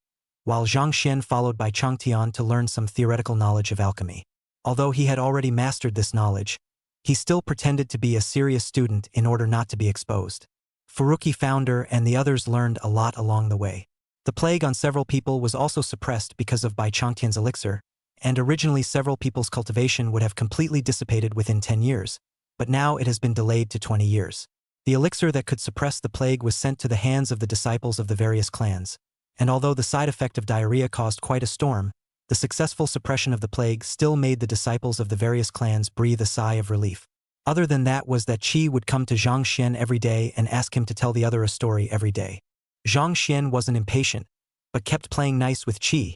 Speaker 2: while Zhang Xian followed Bai Changtian to learn some theoretical knowledge of alchemy. Although he had already mastered this knowledge, he still pretended to be a serious student in order not to be exposed. Furuki founder and the others learned a lot along the way. The plague on several people was also suppressed because of Bai Changtian's elixir, and originally several people's cultivation would have completely dissipated within 10 years, but now it has been delayed to 20 years. The elixir that could suppress the plague was sent to the hands of the disciples of the various clans, and although the side effect of diarrhea caused quite a storm, the successful suppression of the plague still made the disciples of the various clans breathe a sigh of relief. Other than that was that Qi would come to Zhang Xian every day and ask him to tell the other a story every day. Zhang Xian wasn't impatient, but kept playing nice with Qi,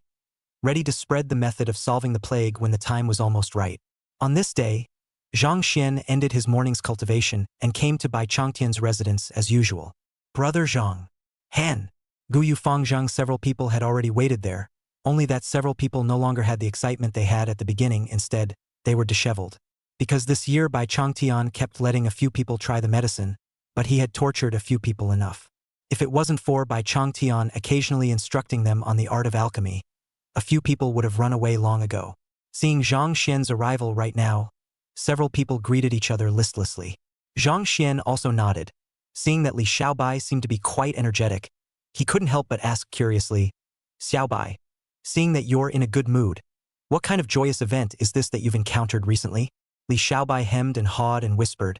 Speaker 2: ready to spread the method of solving the plague when the time was almost right. On this day, Zhang Xian ended his morning's cultivation and came to Bai Changtian's residence as usual. Brother Zhang. Han. Guyu Fangzhang. Several people had already waited there, only that several people no longer had the excitement they had at the beginning. Instead, they were disheveled. Because this year Bai Changtian kept letting a few people try the medicine, but he had tortured a few people enough. If it wasn't for Bai Changtian occasionally instructing them on the art of alchemy, a few people would have run away long ago. Seeing Zhang Xian's arrival right now, several people greeted each other listlessly. Zhang Xian also nodded. Seeing that Li Xiaobai seemed to be quite energetic, he couldn't help but ask curiously, Xiaobai, seeing that you're in a good mood, what kind of joyous event is this that you've encountered recently? Li Xiaobai hemmed and hawed and whispered,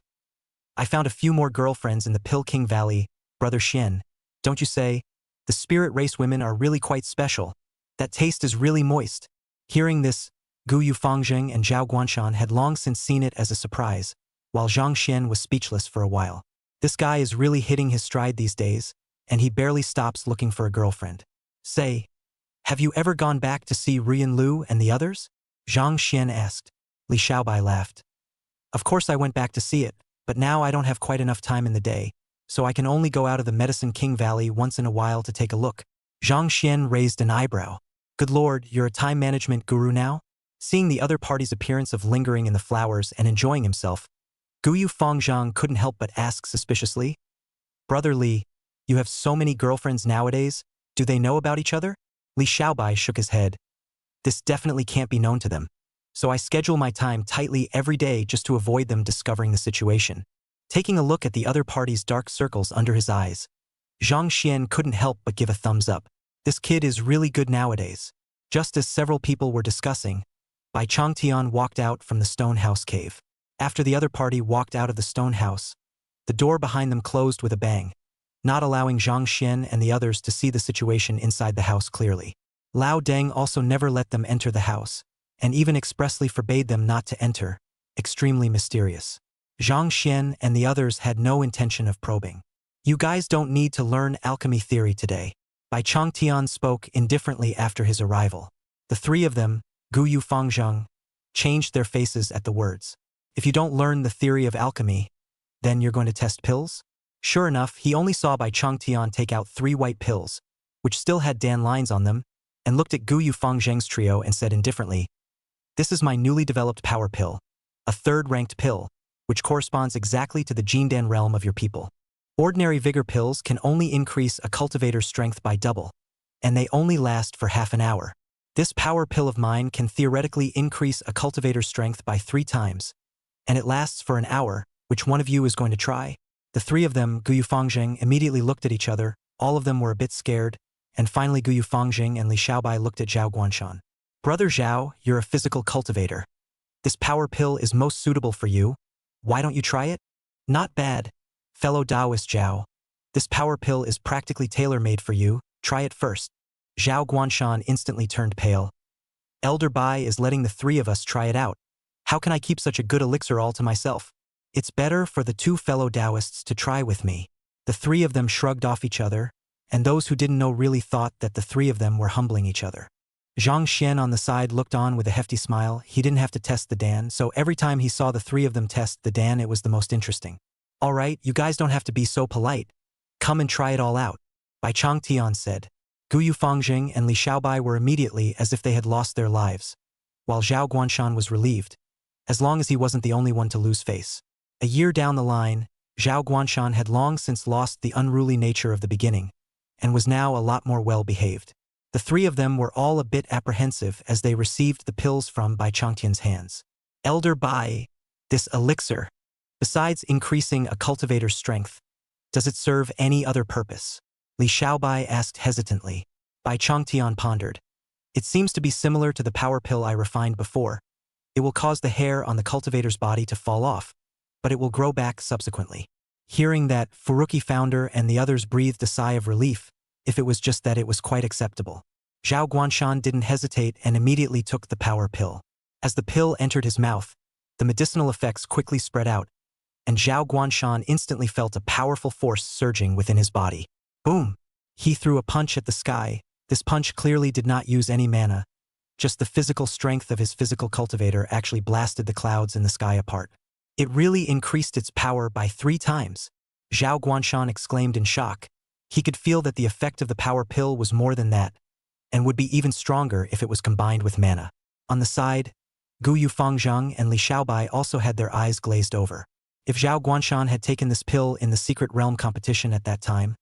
Speaker 2: I found a few more girlfriends in the Pilking Valley, Brother Xian. Don't you say? The spirit race women are really quite special. That taste is really moist. Hearing this, Guyu Fangzheng and Zhao Guanshan had long since seen it as a surprise, while Zhang Xian was speechless for a while. This guy is really hitting his stride these days, and he barely stops looking for a girlfriend. Say, have you ever gone back to see Rian Lu and the others? Zhang Xian asked. Li Xiaobai laughed. Of course I went back to see it, but now I don't have quite enough time in the day, so I can only go out of the Medicine King Valley once in a while to take a look. Zhang Xian raised an eyebrow. Good lord, you're a time management guru now? Seeing the other party's appearance of lingering in the flowers and enjoying himself, Guyu Fangzhang couldn't help but ask suspiciously, Brother Li, you have so many girlfriends nowadays, do they know about each other? Li Xiaobai shook his head. This definitely can't be known to them. So I schedule my time tightly every day just to avoid them discovering the situation. Taking a look at the other party's dark circles under his eyes, Zhang Xian couldn't help but give a thumbs up. This kid is really good nowadays. Just as several people were discussing, Bai Changtian walked out from the stone house cave. After the other party walked out of the stone house, the door behind them closed with a bang, not allowing Zhang Xian and the others to see the situation inside the house clearly. Lao Deng also never let them enter the house, and even expressly forbade them not to enter, extremely mysterious. Zhang Xian and the others had no intention of probing. You guys don't need to learn alchemy theory today. Bai Changtian spoke indifferently after his arrival. The three of them, Guyu Fangzheng, changed their faces at the words. If you don't learn the theory of alchemy, then you're going to test pills? Sure enough, he only saw Bai Changtian take out 3 white pills, which still had Dan lines on them, and looked at Guyu Fangzheng's trio and said indifferently, "This is my newly developed power pill, a 3rd-ranked pill, which corresponds exactly to the Jindan realm of your people. Ordinary vigor pills can only increase a cultivator's strength by double, and they only last for half an hour. This power pill of mine can theoretically increase a cultivator's strength by 3 times, and it lasts for an hour. Which one of you is going to try?" The 3 of them, Guyu Fangzheng, immediately looked at each other. All of them were a bit scared, and finally Guyu Fangzheng and Li Xiaobai looked at Zhao Guanshan. "Brother Zhao, you're a physical cultivator. This power pill is most suitable for you. Why don't you try it?" "Not bad. Fellow Taoist Zhao. This power pill is practically tailor-made for you. Try it first." Zhao Guanshan instantly turned pale. "Elder Bai is letting the 3 of us try it out. How can I keep such a good elixir all to myself? It's better for the 2 fellow Taoists to try with me." The 3 of them shrugged off each other, and those who didn't know really thought that the 3 of them were humbling each other. Zhang Xian on the side looked on with a hefty smile. He didn't have to test the Dan, so every time he saw the 3 of them test the Dan, it was the most interesting. "All right, you guys don't have to be so polite. Come and try it all out," Bai Changtian said. Guyu Fangzheng and Li Xiaobai were immediately as if they had lost their lives, while Zhao Guanshan was relieved, as long as he wasn't the only one to lose face. A year down the line, Zhao Guanshan had long since lost the unruly nature of the beginning, and was now a lot more well-behaved. The 3 of them were all a bit apprehensive as they received the pills from Bai Changtian's hands. "Elder Bai, this elixir, besides increasing a cultivator's strength, does it serve any other purpose?" Li Xiaobai asked hesitantly. Bai Changtian pondered. "It seems to be similar to the power pill I refined before. It will cause the hair on the cultivator's body to fall off, but it will grow back subsequently." Hearing that, Furuki founder and the others breathed a sigh of relief. If it was just that, it was quite acceptable. Zhao Guanshan didn't hesitate and immediately took the power pill. As the pill entered his mouth, the medicinal effects quickly spread out, and Zhao Guanshan instantly felt a powerful force surging within his body. Boom! He threw a punch at the sky. This punch clearly did not use any mana. Just the physical strength of his physical cultivator actually blasted the clouds in the sky apart. It really increased its power by 3 times. Zhao Guanshan exclaimed in shock. He could feel that the effect of the power pill was more than that, and would be even stronger if it was combined with mana. On the side, Guyu Fangzheng and Li Xiaobai also had their eyes glazed over. If Zhao Guanshan had taken this pill in the secret realm competition at that time,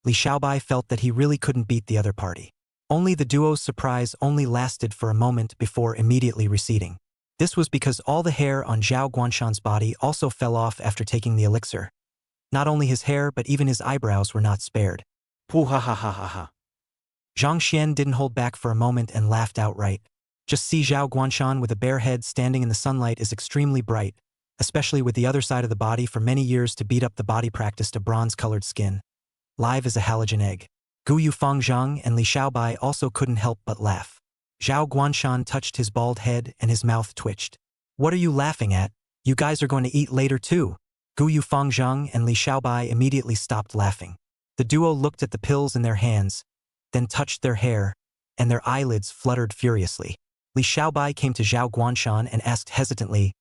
Speaker 2: Li Xiaobai felt that he really couldn't beat the other party. Only the duo's surprise only lasted for a moment before immediately receding. This was because all the hair on Zhao Guanshan's body also fell off after taking the elixir. Not only his hair but even his eyebrows were not spared.
Speaker 1: Pooh ha ha ha ha ha.
Speaker 2: Zhang Xian didn't hold back for a moment and laughed outright. Just see Zhao Guanshan with a bare head standing in the sunlight is extremely bright, especially with the other side of the body for many years to beat up the body practiced a bronze-colored skin. Live as a halogen egg. Guyu Fangzheng and Li Xiaobai also couldn't help but laugh. Zhao Guanshan touched his bald head and his mouth twitched. "What are you laughing at? You guys are going to eat later too." Guyu Fangzheng and Li Xiaobai immediately stopped laughing. The duo looked at the pills in their hands, then touched their hair, and their eyelids fluttered furiously. Li Xiaobai came to Zhao Guanshan and asked hesitantly,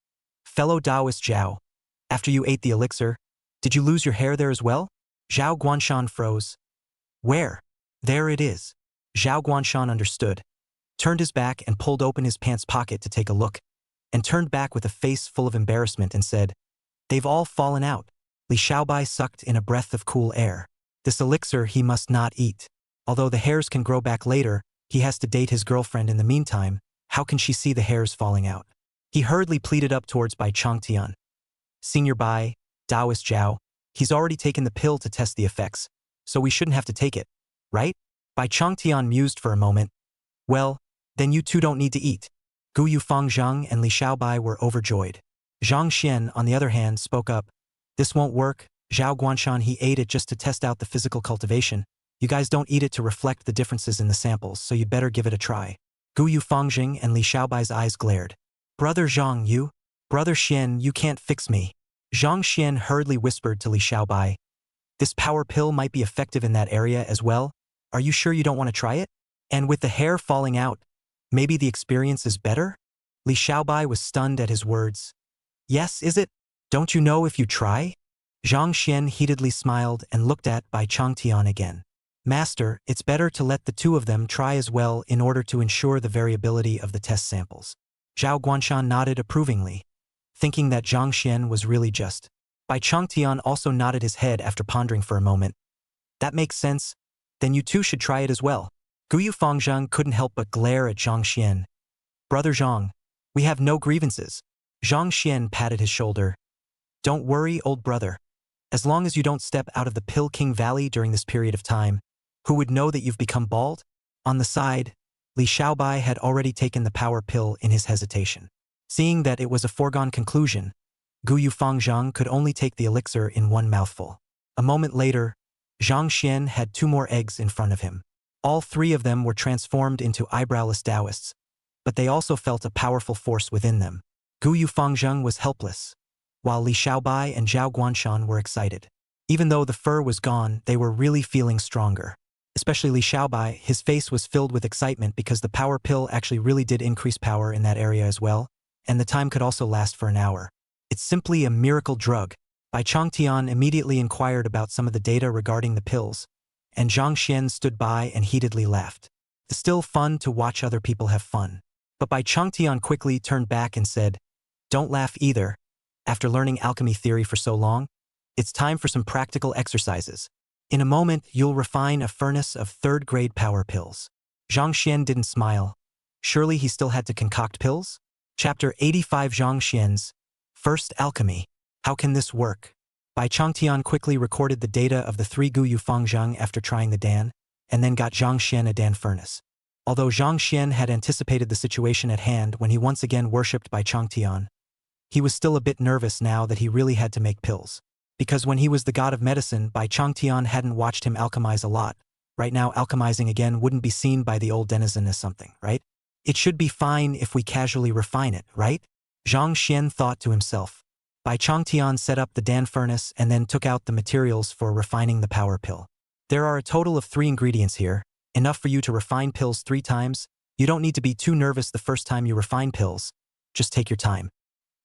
Speaker 2: "Fellow Taoist Zhao, after you ate the elixir, did you lose your hair there as well?" Zhao Guanshan froze. "Where?" "There it is." Zhao Guanshan understood, turned his back and pulled open his pants pocket to take a look, and turned back with a face full of embarrassment and said, "They've all fallen out." Li Xiaobai sucked in a breath of cool air. This elixir he must not eat. Although the hairs can grow back later, he has to date his girlfriend in the meantime. How can she see the hairs falling out? He hurriedly pleaded up towards Bai Changtian. "Senior Bai, Taoist Zhao, he's already taken the pill to test the effects, so we shouldn't have to take it, right?" Bai Changtian mused for a moment. "Well, Then you two don't need to eat. Gu Yufang Zhang and Li Xiaobai were overjoyed. Zhang Xian, on the other hand, spoke up. This won't work. Zhao Guanshan, he ate it just to test out the physical cultivation. You guys don't eat it to reflect the differences in the samples, so you'd better give it a try. Gu Yufang and Li Xiaobai's eyes glared. Brother Zhang, you? Brother Xian, you can't fix me. Zhang Xian hurriedly whispered to Li Xiaobai. This power pill might be effective in that area as well. Are you sure you don't want to try it? And with the hair falling out, maybe the experience is better? Li Xiaobai was stunned at his words. Yes, is it? Don't you know if you try? Zhang Xian heatedly smiled and looked at Bai Changtian again. Master, it's better to let the two of them try as well in order to ensure the variability of the test samples. Zhao Guanshan nodded approvingly, thinking that Zhang Xian was really just. Bai Changtian also nodded his head after pondering for a moment. That makes sense. Then you two should try it as well. Gu Yufangzhang couldn't help but glare at Zhang Xian. Brother Zhang, we have no grievances. Zhang Xian patted his shoulder. Don't worry, old brother. As long as you don't step out of the Pill King Valley during this period of time, who would know that you've become bald? On the side, Li Xiaobai had already taken the power pill in his hesitation. Seeing that it was a foregone conclusion, Gu Yufangzhang could only take the elixir in one mouthful. A moment later, Zhang Xian had two more eggs in front of him. All three of them were transformed into eyebrowless Taoists, but they also felt a powerful force within them. Gu Yufangzhang was helpless, while Li Xiaobai and Zhao Guanshan were excited. Even though the fur was gone, they were really feeling stronger. Especially Li Xiaobai, his face was filled with excitement because the power pill actually really did increase power in that area as well, and the time could also last for an hour. It's simply a miracle drug. Bai Changtian immediately inquired about some of the data regarding the pills, and Zhang Xian stood by and heatedly laughed. It's still fun to watch other people have fun. But Bai Changtian quickly turned back and said, Don't laugh either. After learning alchemy theory for so long, it's time for some practical exercises. In a moment, you'll refine a furnace of third-grade power pills. Zhang Xian didn't smile. Surely he still had to concoct pills? Chapter 85 Zhang Xian's First Alchemy. How can this work? Bai Changtian quickly recorded the data of the three Gu Yufangzhang after trying the Dan, and then got Zhang Xian a Dan furnace. Although Zhang Xian had anticipated the situation at hand when he once again worshipped Bai Changtian, he was still a bit nervous now that he really had to make pills. Because when he was the god of medicine, Bai Changtian hadn't watched him alchemize a lot. Right now, alchemizing again wouldn't be seen by the old denizen as something, right? It should be fine if we casually refine it, right? Zhang Xian thought to himself. Bai Changtian set up the Dan furnace and then took out the materials for refining the power pill. There are a total of 3 ingredients here, enough for you to refine pills 3 times. You don't need to be too nervous the first time you refine pills. Just take your time.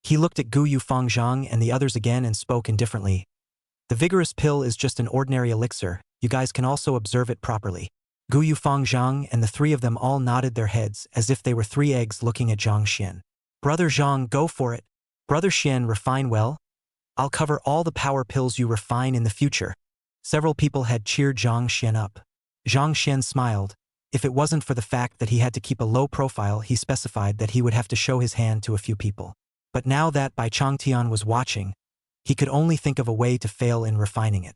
Speaker 2: He looked at Gu Yufangzhang and the others again and spoke indifferently. The vigorous pill is just an ordinary elixir. You guys can also observe it properly. Gu Yufangzhang and the 3 of them all nodded their heads as if they were 3 eggs looking at Zhang Xian. Brother Zhang, go for it. Brother Xian, refine well. I'll cover all the power pills you refine in the future. Several people had cheered Zhang Xian up. Zhang Xian smiled. If it wasn't for the fact that he had to keep a low profile, he specified that he would have to show his hand to a few people. But now that Bai Changtian was watching, he could only think of a way to fail in refining it.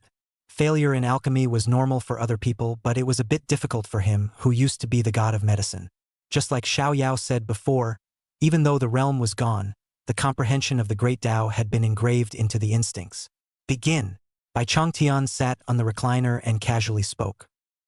Speaker 2: Failure in alchemy was normal for other people, but it was a bit difficult for him, who used to be the god of medicine. Just like Xiao Yao said before, even though the realm was gone, the comprehension of the great Tao had been engraved into the instincts. Begin. Bai Changtian sat on the recliner and casually spoke.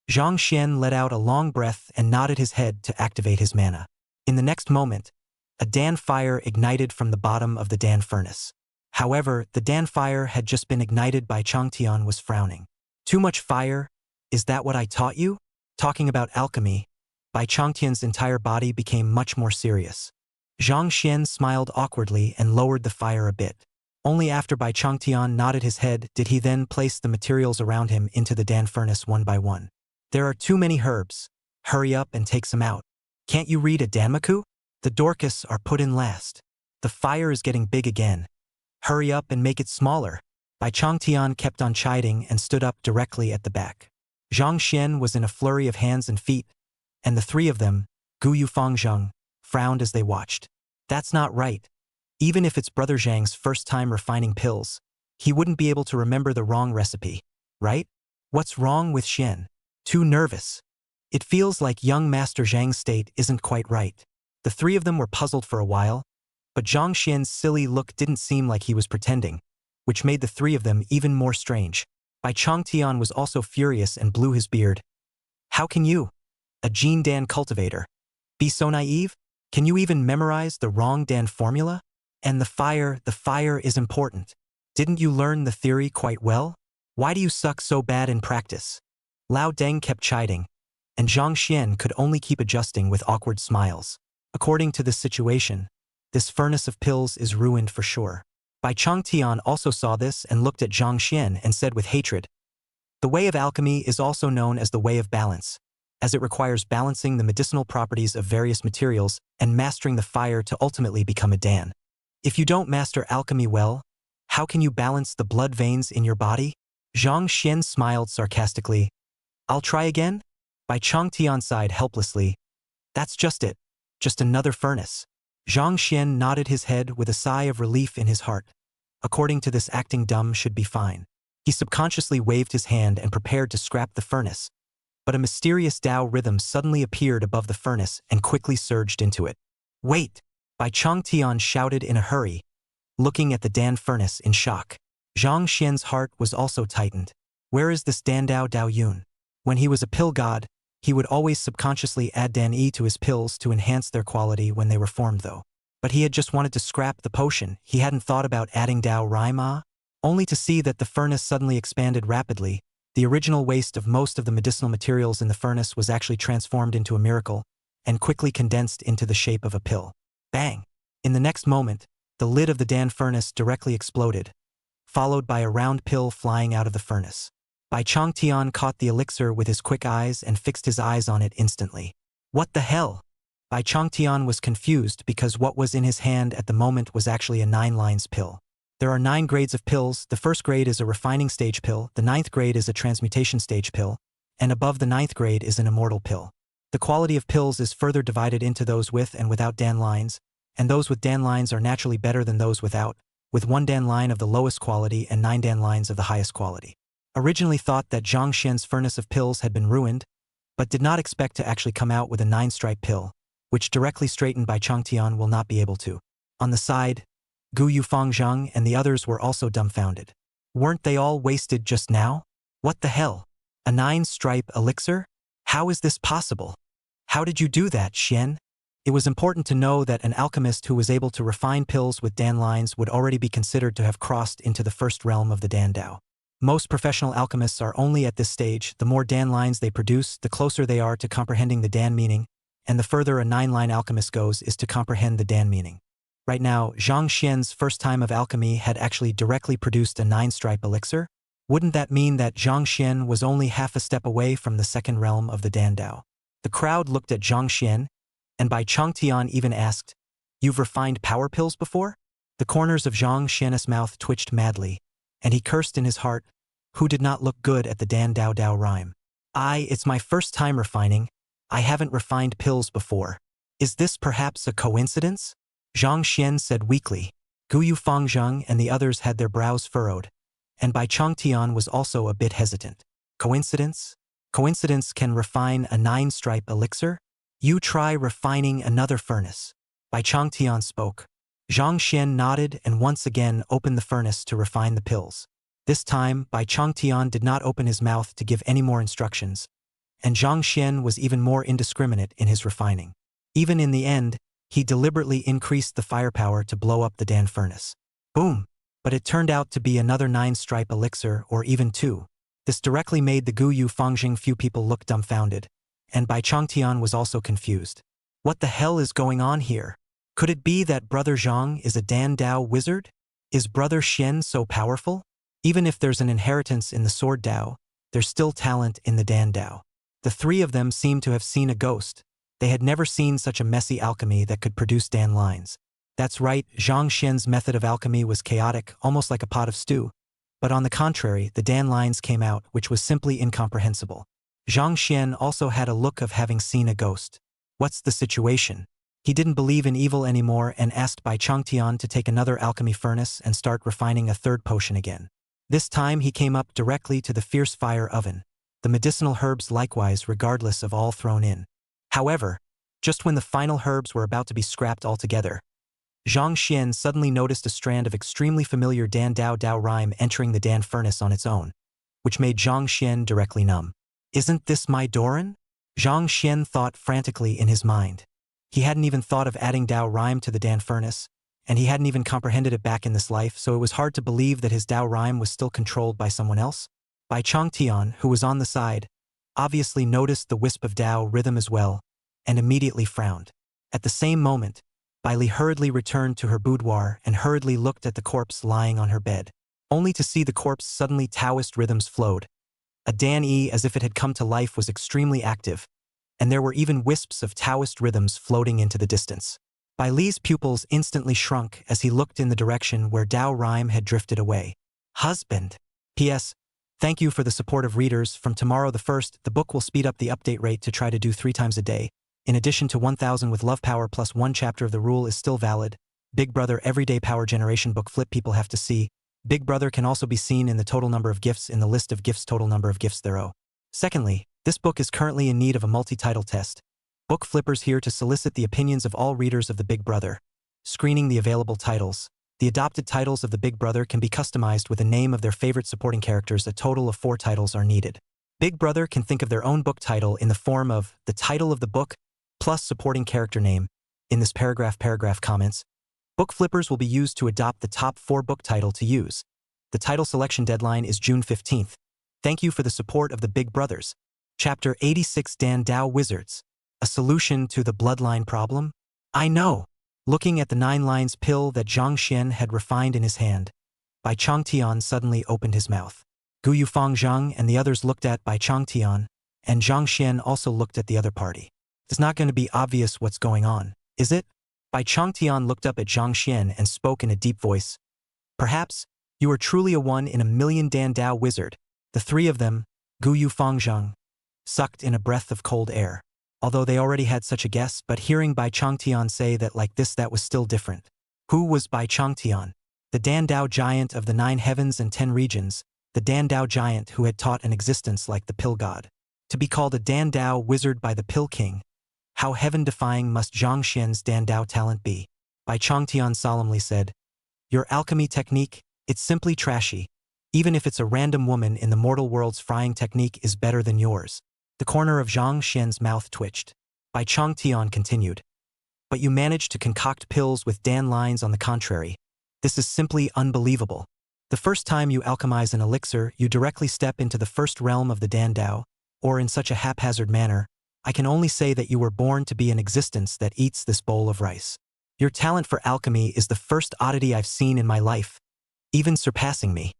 Speaker 2: Zhang Xian let out a long breath and nodded his head to activate his mana. In the next moment, a Dan fire ignited from the bottom of the Dan furnace. However, the Dan fire had just been ignited. Bai Changtian was frowning. Too much fire? Is that what I taught you? Talking about alchemy, Bai Changtian's entire body became much more serious. Zhang Xian smiled awkwardly and lowered the fire a bit. Only after Bai Changtian nodded his head did he then place the materials around him into the Dan furnace one by one. There are too many herbs. Hurry up and take some out. Can't you read a Danmaku? The Dorcas are put in last. The fire is getting big again. Hurry up and make it smaller. Bai Changtian kept on chiding and stood up directly at the back. Zhang Xian was in a flurry of hands and feet, and the 3 of them, Gu Yufangzhang, frowned as they watched. That's not right. Even if it's Brother Zhang's first time refining pills, he wouldn't be able to remember the wrong recipe, right? What's wrong with Xian? Too nervous. It feels like young Master Zhang's state isn't quite right. The three of them were puzzled for a while, but Zhang Xian's silly look didn't seem like he was pretending, which made the three of them even more strange. Bai Changtian was also furious and blew his beard. How can you, a Gene Dan cultivator, be so naive? Can you even memorize the wrong Dan formula? And the fire is important. Didn't you learn the theory quite well? Why do you suck so bad in practice? Lao Deng kept chiding, and Zhang Xian could only keep adjusting with awkward smiles. According to this situation, this furnace of pills is ruined for sure. Bai Changtian also saw this and looked at Zhang Xian and said with hatred, "The way of alchemy is also known as the way of balance, as it requires balancing the medicinal properties of various materials and mastering the fire to ultimately become a Dan. If you don't master alchemy well, how can you balance the blood veins in your body?" Zhang Xian smiled sarcastically. "I'll try again?" Bai Changtian sighed helplessly. "That's just it. Just another furnace." Zhang Xian nodded his head with a sigh of relief in his heart. According to this, acting dumb should be fine. He subconsciously waved his hand and prepared to scrap the furnace. But a mysterious Tao rhythm suddenly appeared above the furnace and quickly surged into it. "Wait!" Bai Changtian shouted in a hurry, looking at the Dan furnace in shock. Zhang Xian's heart was also tightened. Where is this Dan Dao Dao Yun? When he was a pill god, he would always subconsciously add Dan E to his pills to enhance their quality when they were formed though. But he had just wanted to scrap the potion, he hadn't thought about adding Dao Rai Ma, only to see that the furnace suddenly expanded rapidly. The original waste of most of the medicinal materials in the furnace was actually transformed into a miracle, and quickly condensed into the shape of a pill. Bang! In the next moment, the lid of the Dan furnace directly exploded, followed by a round pill flying out of the furnace. Bai Changtian caught the elixir with his quick eyes and fixed his eyes on it instantly. What the hell? Bai Changtian was confused because what was in his hand at the moment was actually a 9-lines pill. There are 9 grades of pills. The first grade is a refining stage pill, the 9th grade is a transmutation stage pill, and above the 9th grade is an immortal pill. The quality of pills is further divided into those with and without Dan lines, and those with Dan lines are naturally better than those without, with 1 Dan line of the lowest quality and 9 Dan lines of the highest quality. Originally thought that Zhang Xian's furnace of pills had been ruined, but did not expect to actually come out with a 9-stripe pill, which directly straightened by Changtian will not be able to. On the side, Gu Yufang Zhang and the others were also dumbfounded. Weren't they all wasted just now? What the hell? A 9-stripe elixir? How is this possible? How did you do that, Xian? It was important to know that an alchemist who was able to refine pills with Dan lines would already be considered to have crossed into the first realm of the Dan Dao. Most professional alchemists are only at this stage. The more Dan lines they produce, the closer they are to comprehending the Dan meaning, and the further a 9-line alchemist goes is to comprehend the Dan meaning. Right now, Zhang Xian's first time of alchemy had actually directly produced a 9-stripe elixir. Wouldn't that mean that Zhang Xian was only half a step away from the second realm of the Dan Dao? The crowd looked at Zhang Xian, and Bai Changtian even asked, "You've refined power pills before?" The corners of Zhang Xian's mouth twitched madly, and he cursed in his heart, who did not look good at the Dan Dao Dao rhyme. It's my first time refining. I haven't refined pills before. Is this perhaps a coincidence?" Zhang Xian said weakly. Gu Yufang Zhang and the others had their brows furrowed, and Bai Changtian was also a bit hesitant. Coincidence? Coincidence can refine a 9-stripe elixir? You try refining another furnace. Bai Changtian spoke. Zhang Xian nodded and once again opened the furnace to refine the pills. This time, Bai Changtian did not open his mouth to give any more instructions, and Zhang Xian was even more indiscriminate in his refining. Even in the end, he deliberately increased the firepower to blow up the Dan furnace. Boom! But it turned out to be another 9-stripe elixir, or even 2. This directly made the Gu Yu Fangjing few people look dumbfounded, and Bai Changtian was also confused. What the hell is going on here? Could it be that Brother Zhang is a Dan Dao wizard? Is Brother Xian so powerful? Even if there's an inheritance in the Sword Dao, there's still talent in the Dan Dao. The three of them seemed to have seen a ghost. They had never seen such a messy alchemy that could produce Dan lines. That's right, Zhang Xian's method of alchemy was chaotic, almost like a pot of stew. But on the contrary, the Dan lines came out, which was simply incomprehensible. Zhang Xian also had a look of having seen a ghost. What's the situation? He didn't believe in evil anymore and asked Bai Changtian to take another alchemy furnace and start refining a third potion again. This time he came up directly to the fierce fire oven. The medicinal herbs likewise, regardless of all thrown in. However, just when the final herbs were about to be scrapped altogether, Zhang Xian suddenly noticed a strand of extremely familiar Dan Dao Dao rhyme entering the Dan furnace on its own, which made Zhang Xian directly numb. Isn't this my Doran? Zhang Xian thought frantically in his mind. He hadn't even thought of adding Dao rhyme to the Dan furnace, and he hadn't even comprehended it back in this life, so it was hard to believe that his Dao rhyme was still controlled by someone else. Bai Changtian, who was on the side, obviously noticed the wisp of Dao rhythm as well, and immediately frowned. At the same moment, Bai Li hurriedly returned to her boudoir and hurriedly looked at the corpse lying on her bed, only to see the corpse suddenly Taoist rhythms flowed. A Dan-e as if it had come to life was extremely active, and there were even wisps of Taoist rhythms floating into the distance. Bai Li's pupils instantly shrunk as he looked in the direction where Dao rhyme had drifted away. Husband. P.S. Thank you for the support of readers. From tomorrow the 1st, the book will speed up the update rate to try to do 3 times a day. In addition to 1000 with love power plus 1 chapter of the rule is still valid. Big Brother Everyday Power Generation book flip people have to see. Big Brother can also be seen in the total number of gifts in the list of gifts total number of gifts thereof. Secondly, this book is currently in need of a multi-title test. Book flippers here to solicit the opinions of all readers of the Big Brother. Screening the available titles. The adopted titles of the Big Brother can be customized with a name of their favorite supporting characters. A total of 4 titles are needed. Big Brother can think of their own book title in the form of the title of the book plus supporting character name. In this paragraph comments, book flippers will be used to adopt the top 4 book title to use. The title selection deadline is June 15th. Thank you for the support of the Big Brothers. Chapter 86 Dan Dao Wizards. A solution to the bloodline problem? I know. Looking at the 9 lines pill that Zhang Xian had refined in his hand, Bai Changtian suddenly opened his mouth. Gu Yufang Zhang and the others looked at Bai Changtian, and Zhang Xian also looked at the other party. It's not going to be obvious what's going on, is it? Bai Changtian looked up at Zhang Xian and spoke in a deep voice. Perhaps, you are truly a 1 in a million Dan Dao wizard. The 3 of them, Gu Yufang Zhang, sucked in a breath of cold air. Although they already had such a guess, but hearing Bai Changtian say that like this, that was still different. Who was Bai Changtian? The Dan Dao giant of the 9 heavens and 10 regions, the Dan Dao giant who had taught an existence like the pill god. To be called a Dan Dao wizard by the pill king, how heaven-defying must Zhang Xian's Dan Dao talent be? Bai Changtian solemnly said, your alchemy technique, it's simply trashy. Even if it's a random woman in the mortal world's frying technique is better than yours. The corner of Zhang Xian's mouth twitched. Bai Changtian continued. But you managed to concoct pills with Dan lines on the contrary. This is simply unbelievable. The first time you alchemize an elixir, you directly step into the first realm of the Dan Dao, or in such a haphazard manner, I can only say that you were born to be an existence that eats this bowl of rice. Your talent for alchemy is the first oddity I've seen in my life, even surpassing me.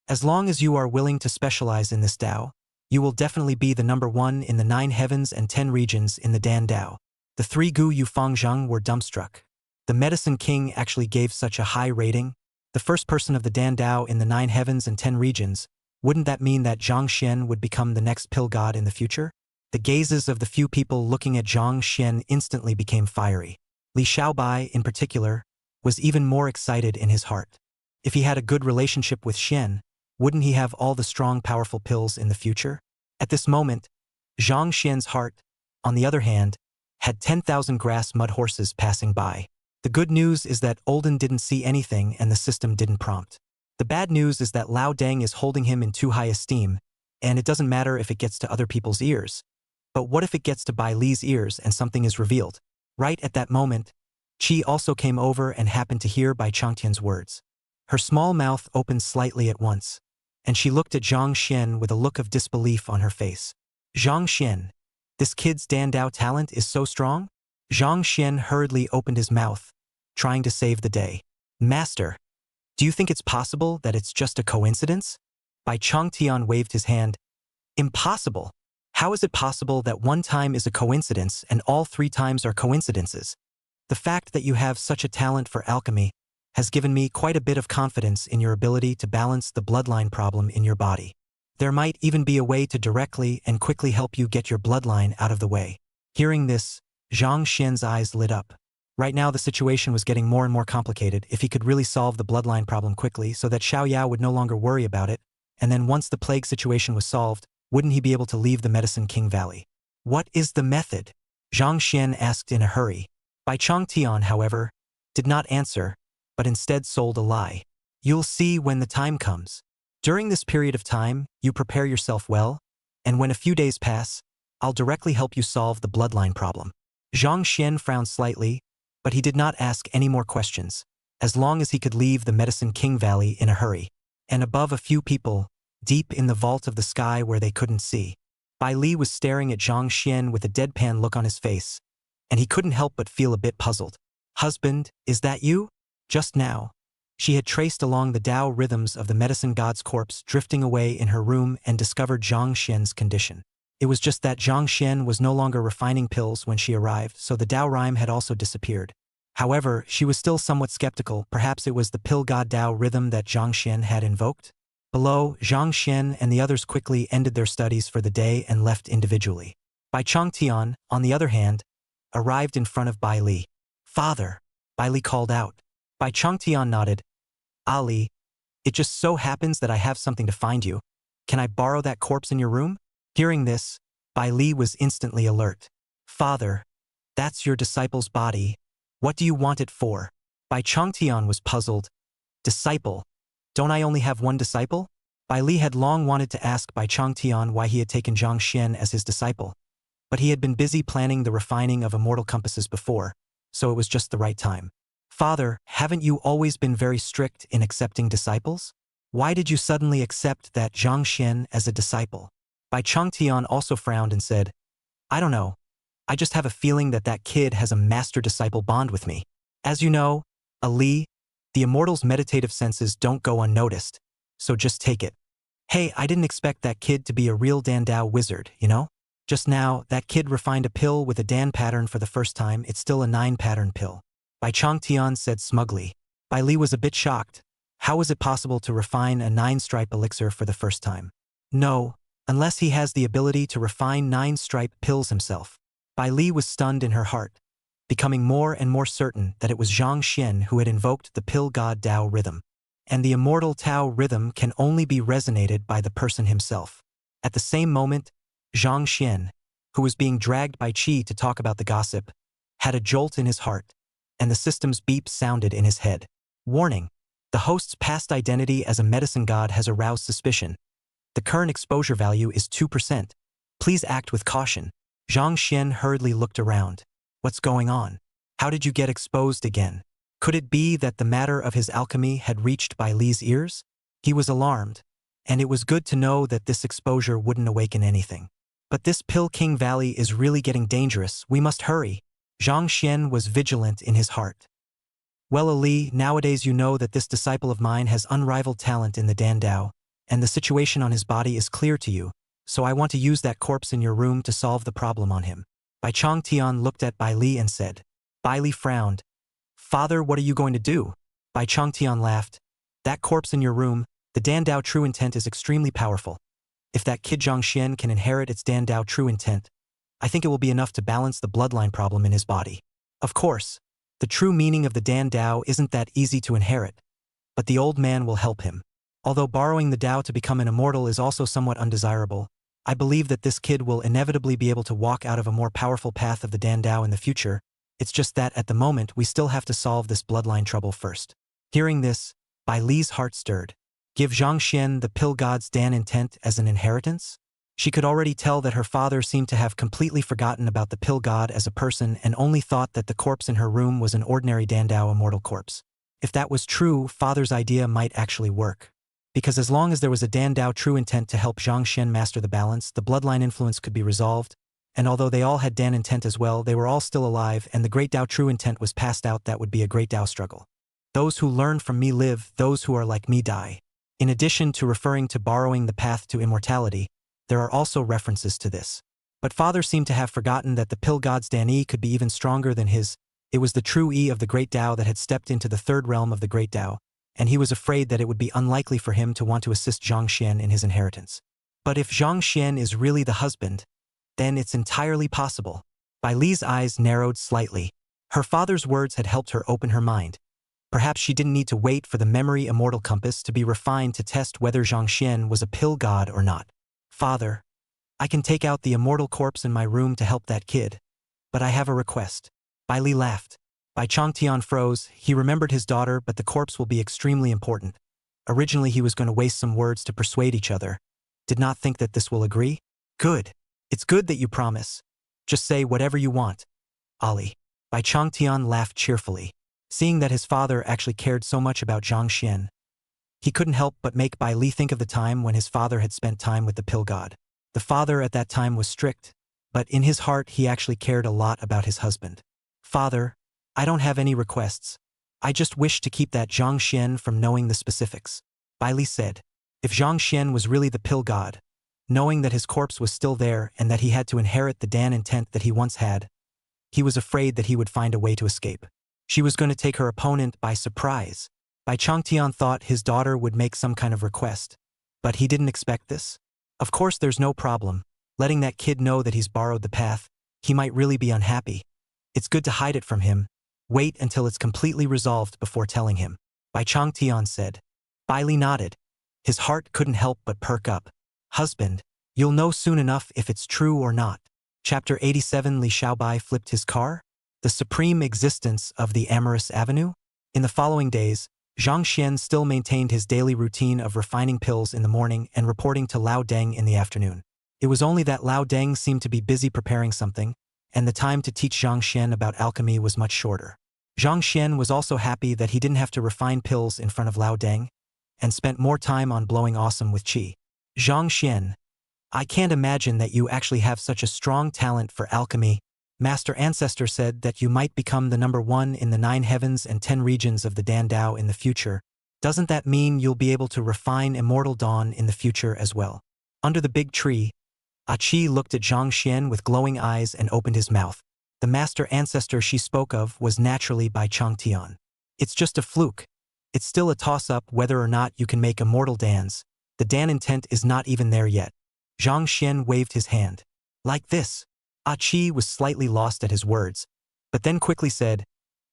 Speaker 2: As long as you are willing to specialize in this Dao, you will definitely be the number 1 in the 9 heavens and 10 regions in the Dan Dao. The 3 Gu Yufang Zhang were dumbstruck. The Medicine King actually gave such a high rating. The first person of the Dan Dao in the 9 heavens and 10 regions, wouldn't that mean that Zhang Xian would become the next pill god in the future? The gazes of the few people looking at Zhang Xian instantly became fiery. Li Xiaobai, in particular, was even more excited in his heart. If he had a good relationship with Xian, wouldn't he have all the strong, powerful pills in the future? At this moment, Zhang Xian's heart, on the other hand, had 10,000 grass mud horses passing by. The good news is that Olden didn't see anything and the system didn't prompt. The bad news is that Lao Deng is holding him in too high esteem, and it doesn't matter if it gets to other people's ears. But what if it gets to Bai Li's ears and something is revealed? Right at that moment, Qi also came over and happened to hear Bai Changtian's words. Her small mouth opened slightly at once, and she looked at Zhang Xian with a look of disbelief on her face. Zhang Xian, this kid's Dan Dao talent is so strong? Zhang Xian hurriedly opened his mouth, trying to save the day. Master, do you think it's possible that it's just a coincidence? Bai Changtian waved his hand. Impossible. How is it possible that 1 time is a coincidence and all 3 times are coincidences? The fact that you have such a talent for alchemy has given me quite a bit of confidence in your ability to balance the bloodline problem in your body. There might even be a way to directly and quickly help you get your bloodline out of the way. Hearing this, Zhang Xian's eyes lit up. Right now the situation was getting more and more complicated. If he could really solve the bloodline problem quickly so that Xiao Yao would no longer worry about it, and then once the plague situation was solved, wouldn't he be able to leave the Medicine King Valley? What is the method? Zhang Xian asked in a hurry. Bai Changtian, however, did not answer, but instead sold a lie. You'll see when the time comes. During this period of time, you prepare yourself well, and when a few days pass, I'll directly help you solve the bloodline problem. Zhang Xian frowned slightly, but he did not ask any more questions, as long as he could leave the Medicine King Valley in a hurry. And above a few people, deep in the vault of the sky where they couldn't see, Bai Li was staring at Zhang Xian with a deadpan look on his face, and he couldn't help but feel a bit puzzled. Husband, is that you? Just now, she had traced along the Tao rhythms of the medicine god's corpse drifting away in her room and discovered Zhang Xian's condition. It was just that Zhang Xian was no longer refining pills when she arrived, so the Tao rhyme had also disappeared. However, she was still somewhat skeptical. Perhaps it was the pill god Tao rhythm that Zhang Xian had invoked? Below, Zhang Xian and the others quickly ended their studies for the day and left individually. Bai Changtian, on the other hand, arrived in front of Bai Li. Father, Bai Li called out. Bai Changtian nodded. Ali, it just so happens that I have something to find you. Can I borrow that corpse in your room? Hearing this, Bai Li was instantly alert. Father, that's your disciple's body. What do you want it for? Bai Changtian was puzzled. Disciple? Don't I only have one disciple? Bai Li had long wanted to ask Bai Changtian why he had taken Zhang Xian as his disciple, but he had been busy planning the refining of immortal compasses before, so it was just the right time. Father, haven't you always been very strict in accepting disciples? Why did you suddenly accept that Zhang Xian as a disciple? Bai Changtian also frowned and said, I don't know. I just have a feeling that that kid has a master-disciple bond with me. As you know, Ali, the immortal's meditative senses don't go unnoticed, so just take it. Hey, I didn't expect that kid to be a real Dan Dao wizard, you know? Just now, that kid refined a pill with a Dan pattern for the first time. It's still a 9-pattern pill. Bai Changtian said smugly. Bai Li was a bit shocked. How was it possible to refine a 9-stripe elixir for the first time? No, unless he has the ability to refine 9-stripe pills himself. Bai Li was stunned in her heart, becoming more and more certain that it was Zhang Xian who had invoked the pill god Tao rhythm. And the immortal Tao rhythm can only be resonated by the person himself. At the same moment, Zhang Xian, who was being dragged by Qi to talk about the gossip, had a jolt in his heart, and the system's beep sounded in his head. Warning: the host's past identity as a medicine god has aroused suspicion. The current exposure value is 2%. Please act with caution. Zhang Xian hurriedly looked around. What's going on? How did you get exposed again? Could it be that the matter of his alchemy had reached Bai Li's ears? He was alarmed, and it was good to know that this exposure wouldn't awaken anything. But this Pill King Valley is really getting dangerous. We must hurry. Zhang Xian was vigilant in his heart. Well, Ali, nowadays you know that this disciple of mine has unrivaled talent in the Dan Dao, and the situation on his body is clear to you, so I want to use that corpse in your room to solve the problem on him. Bai Changtian looked at Bai Li and said. Bai Li frowned. Father, what are you going to do? Bai Changtian laughed. That corpse in your room, the Dan Dao true intent is extremely powerful. If that kid Zhang Xian can inherit its Dan Dao true intent, I think it will be enough to balance the bloodline problem in his body. Of course, the true meaning of the Dan Dao isn't that easy to inherit, but the old man will help him. Although borrowing the Dao to become an immortal is also somewhat undesirable, I believe that this kid will inevitably be able to walk out of a more powerful path of the Dan Dao in the future. It's just that at the moment we still have to solve this bloodline trouble first. Hearing this, Bai Li's heart stirred. Give Zhang Xian the pill god's Dan intent as an inheritance? She could already tell that her father seemed to have completely forgotten about the pill god as a person and only thought that the corpse in her room was an ordinary Dan Dao immortal corpse. If that was true, father's idea might actually work. Because as long as there was a Dan Dao true intent to help Zhang Xian master the balance, the bloodline influence could be resolved, and although they all had Dan intent as well, they were all still alive, and the great Dao true intent was passed out. That would be a great Dao struggle. Those who learn from me live, those who are like me die. In addition to referring to borrowing the path to immortality, there are also references to this. But father seemed to have forgotten that the pill god's Dan Yi could be even stronger than his. It was the true Yi of the great Dao that had stepped into the third realm of the great Dao, and he was afraid that it would be unlikely for him to want to assist Zhang Xian in his inheritance. But if Zhang Xian is really the husband, then it's entirely possible. Bai Li's eyes narrowed slightly. Her father's words had helped her open her mind. Perhaps she didn't need to wait for the memory immortal compass to be refined to test whether Zhang Xian was a pill god or not. Father, I can take out the immortal corpse in my room to help that kid. But I have a request. Bai Li laughed. Bai Changtian froze. He remembered his daughter, but the corpse will be extremely important. Originally he was going to waste some words to persuade each other. Did not think that this will agree? Good. It's good that you promise. Just say whatever you want. Ali. Bai Changtian laughed cheerfully. Seeing that his father actually cared so much about Zhang Xian, he couldn't help but make Bai Li think of the time when his father had spent time with the pill god. The father at that time was strict, but in his heart he actually cared a lot about his husband. Father, I don't have any requests. I just wish to keep that Zhang Xian from knowing the specifics. Bai Li said. If Zhang Xian was really the pill god, knowing that his corpse was still there and that he had to inherit the Dan intent that he once had, he was afraid that he would find a way to escape. She was going to take her opponent by surprise. Bai Changtian thought his daughter would make some kind of request, but he didn't expect this. Of course there's no problem. Letting that kid know that he's borrowed the path, he might really be unhappy. It's good to hide it from him. Wait until it's completely resolved before telling him. Bai Changtian said. Bai Li nodded. His heart couldn't help but perk up. Husband, you'll know soon enough if it's true or not. Chapter 87. Li Xiaobai flipped his car? The supreme existence of the amorous avenue? In the following days, Zhang Xian still maintained his daily routine of refining pills in the morning and reporting to Lao Deng in the afternoon. It was only that Lao Deng seemed to be busy preparing something, and the time to teach Zhang Xian about alchemy was much shorter. Zhang Xian was also happy that he didn't have to refine pills in front of Lao Deng, and spent more time on blowing awesome with qi. Zhang Xian, I can't imagine that you actually have such a strong talent for alchemy. Master Ancestor said that you might become the #1 in the 9 heavens and 10 regions of the Dan Dao in the future. Doesn't that mean you'll be able to refine Immortal Dawn in the future as well? Under the big tree, Qi looked at Zhang Xian with glowing eyes and opened his mouth. The Master Ancestor she spoke of was naturally Bai Changtian. It's just a fluke. It's still a toss-up whether or not you can make immortal dans. The Dan intent is not even there yet. Zhang Xian waved his hand. Like this. Qi was slightly lost at his words, but then quickly said,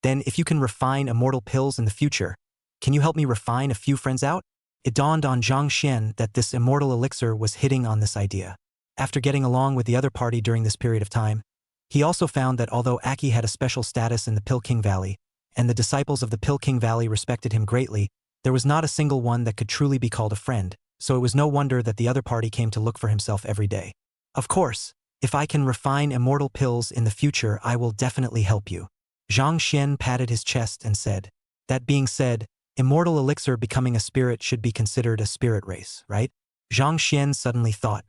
Speaker 2: then if you can refine immortal pills in the future, can you help me refine a few friends out? It dawned on Zhang Xian that this immortal elixir was hitting on this idea. After getting along with the other party during this period of time, he also found that although Aki had a special status in the Pill King Valley, and the disciples of the Pill King Valley respected him greatly, there was not a single one that could truly be called a friend, so it was no wonder that the other party came to look for himself every day. Of course, if I can refine immortal pills in the future, I will definitely help you. Zhang Xian patted his chest and said. That being said, immortal elixir becoming a spirit should be considered a spirit race, right? Zhang Xian suddenly thought.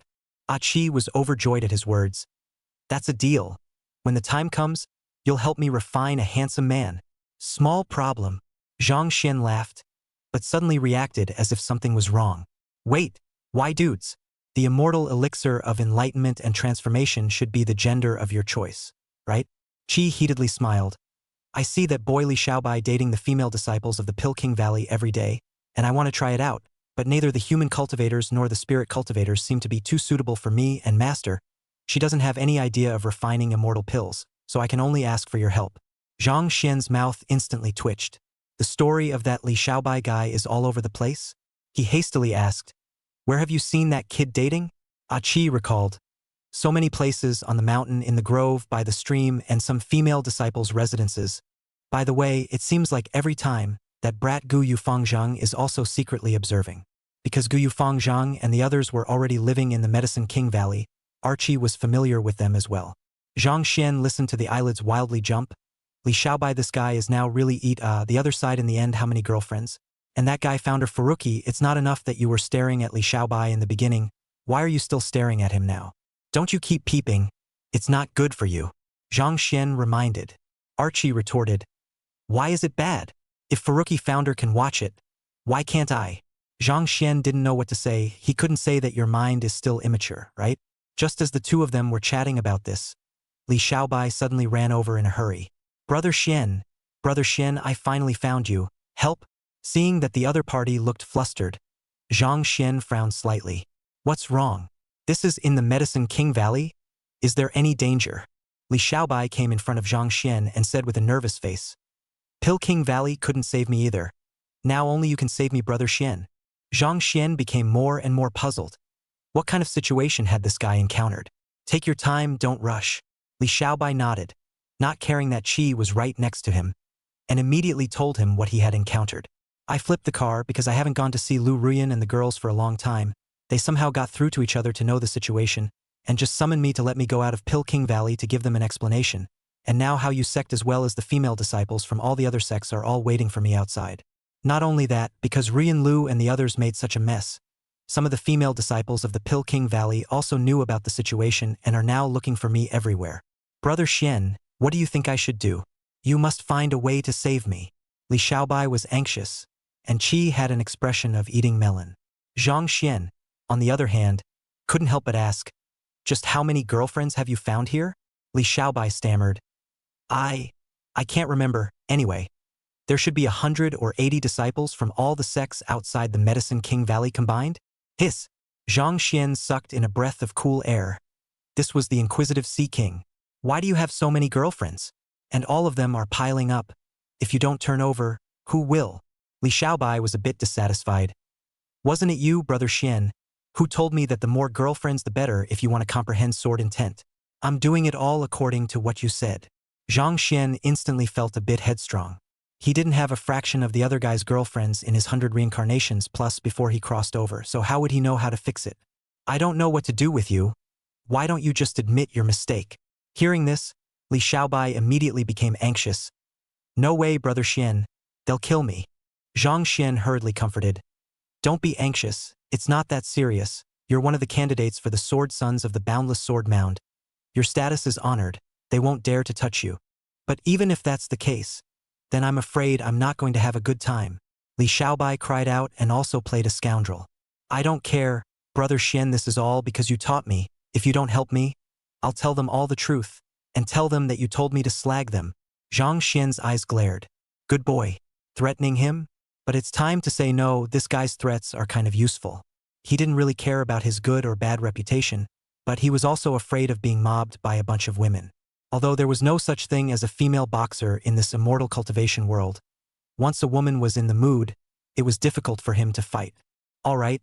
Speaker 2: Qi was overjoyed at his words. That's a deal. When the time comes, you'll help me refine a handsome man. Small problem. Zhang Xian laughed, but suddenly reacted as if something was wrong. Wait, why dudes? The immortal elixir of enlightenment and transformation should be the gender of your choice, right? Qi heatedly smiled. I see that boy Li Xiaobai dating the female disciples of the Pill King Valley every day, and I want to try it out, but neither the human cultivators nor the spirit cultivators seem to be too suitable for me and Master. She doesn't have any idea of refining immortal pills, so I can only ask for your help. Zhang Xian's mouth instantly twitched. The story of that Li Xiaobai guy is all over the place? He hastily asked. Where have you seen that kid dating? Qi recalled. So many places, on the mountain, in the grove, by the stream, and some female disciples' residences. By the way, it seems like every time, that brat Gu Yufangzhang is also secretly observing. Because Gu Yufangzhang and the others were already living in the Medicine King Valley, Archie was familiar with them as well. Zhang Xian listened to the eyelids wildly jump. Li Xiaobai, this guy is now really the other side in the end. How many girlfriends? And that guy founder Faruqi, it's not enough that you were staring at Li Xiaobai in the beginning. Why are you still staring at him now? Don't you keep peeping. It's not good for you. Zhang Xian reminded. Archie retorted. Why is it bad? If Faruqi founder can watch it, why can't I? Zhang Xian didn't know what to say. He couldn't say that your mind is still immature, right? Just as the two of them were chatting about this, Li Xiaobai suddenly ran over in a hurry. Brother Xian, I finally found you. Help? Seeing that the other party looked flustered, Zhang Xian frowned slightly. What's wrong? This is in the Medicine King Valley? Is there any danger? Li Xiaobai came in front of Zhang Xian and said with a nervous face. Pill King Valley couldn't save me either. Now only you can save me, Brother Xian. Zhang Xian became more and more puzzled. What kind of situation had this guy encountered? Take your time, don't rush. Li Xiaobai nodded, not caring that Qi was right next to him, and immediately told him what he had encountered. I flipped the car because I haven't gone to see Lu Ruyan and the girls for a long time. They somehow got through to each other to know the situation, and just summoned me to let me go out of Pilking Valley to give them an explanation. And now how you sect as well as the female disciples from all the other sects are all waiting for me outside. Not only that, because Rian Lu and the others made such a mess, some of the female disciples of the Pilking Valley also knew about the situation and are now looking for me everywhere. Brother Xian, what do you think I should do? You must find a way to save me. Li Xiaobai was anxious, and Qi had an expression of eating melon. Zhang Xian, on the other hand, couldn't help but ask, just how many girlfriends have you found here? Li Xiaobai stammered. I can't remember. Anyway, there should be 100 or 80 disciples from all the sects outside the Medicine King Valley combined? Hiss! Zhang Xian sucked in a breath of cool air. This was the inquisitive Sea King. Why do you have so many girlfriends? And all of them are piling up. If you don't turn over, who will? Li Xiaobai was a bit dissatisfied. Wasn't it you, Brother Xian, who told me that the more girlfriends the better if you want to comprehend sword intent? I'm doing it all according to what you said. Zhang Xian instantly felt a bit headstrong. He didn't have a fraction of the other guy's girlfriends in his 100 reincarnations plus before he crossed over, so how would he know how to fix it? I don't know what to do with you. Why don't you just admit your mistake? Hearing this, Li Xiaobai immediately became anxious. No way, Brother Xian. They'll kill me. Zhang Xian hurriedly comforted. Don't be anxious. It's not that serious. You're one of the candidates for the Sword Sons of the Boundless Sword Mound. Your status is honored. They won't dare to touch you. But even if that's the case, then I'm afraid I'm not going to have a good time. Li Xiaobai cried out and also played a scoundrel. I don't care, Brother Xian, this is all because you taught me. If you don't help me, I'll tell them all the truth, and tell them that you told me to slag them. Zhang Xian's eyes glared. Good boy. Threatening him? But it's time to say no, this guy's threats are kind of useful. He didn't really care about his good or bad reputation, but he was also afraid of being mobbed by a bunch of women. Although there was no such thing as a female boxer in this immortal cultivation world, once a woman was in the mood, it was difficult for him to fight. All right,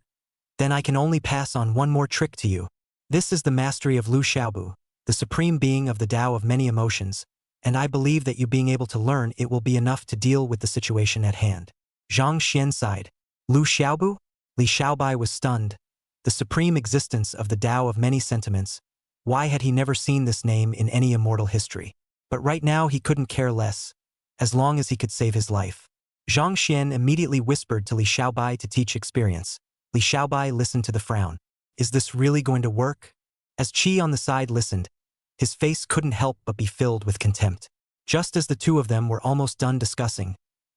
Speaker 2: then I can only pass on one more trick to you. This is the mastery of Lu Xiaobu, the supreme being of the Tao of many emotions, and I believe that you being able to learn it will be enough to deal with the situation at hand. Zhang Xian sighed. Lu Xiaobu? Li Xiaobai was stunned. The supreme existence of the Tao of many sentiments. Why had he never seen this name in any immortal history? But right now he couldn't care less, as long as he could save his life. Zhang Xian immediately whispered to Li Xiaobai to teach experience. Li Xiaobai listened to the frown. Is this really going to work? As Qi on the side listened, his face couldn't help but be filled with contempt. Just as the two of them were almost done discussing,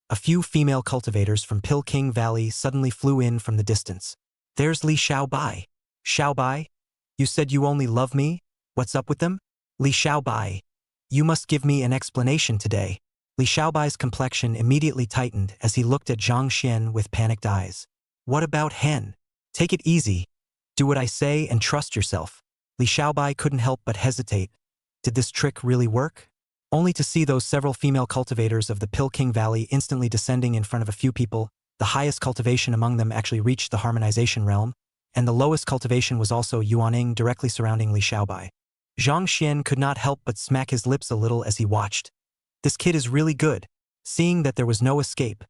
Speaker 2: a few female cultivators from Pilking Valley suddenly flew in from the distance. There's Li Xiaobai. Xiaobai? You said you only love me? What's up with them? Li Xiaobai. You must give me an explanation today. Li Xiaobai's complexion immediately tightened as he looked at Zhang Xian with panicked eyes. What about Hen? Take it easy. Do what I say and trust yourself. Li Xiaobai couldn't help but hesitate. Did this trick really work? Only to see those several female cultivators of the Pilking Valley instantly descending in front of a few people, the highest cultivation among them actually reached the harmonization realm, and the lowest cultivation was also Yuaning directly surrounding Li Xiaobai. Zhang Xian could not help but smack his lips a little as he watched. This kid is really good. Seeing that there was no escape,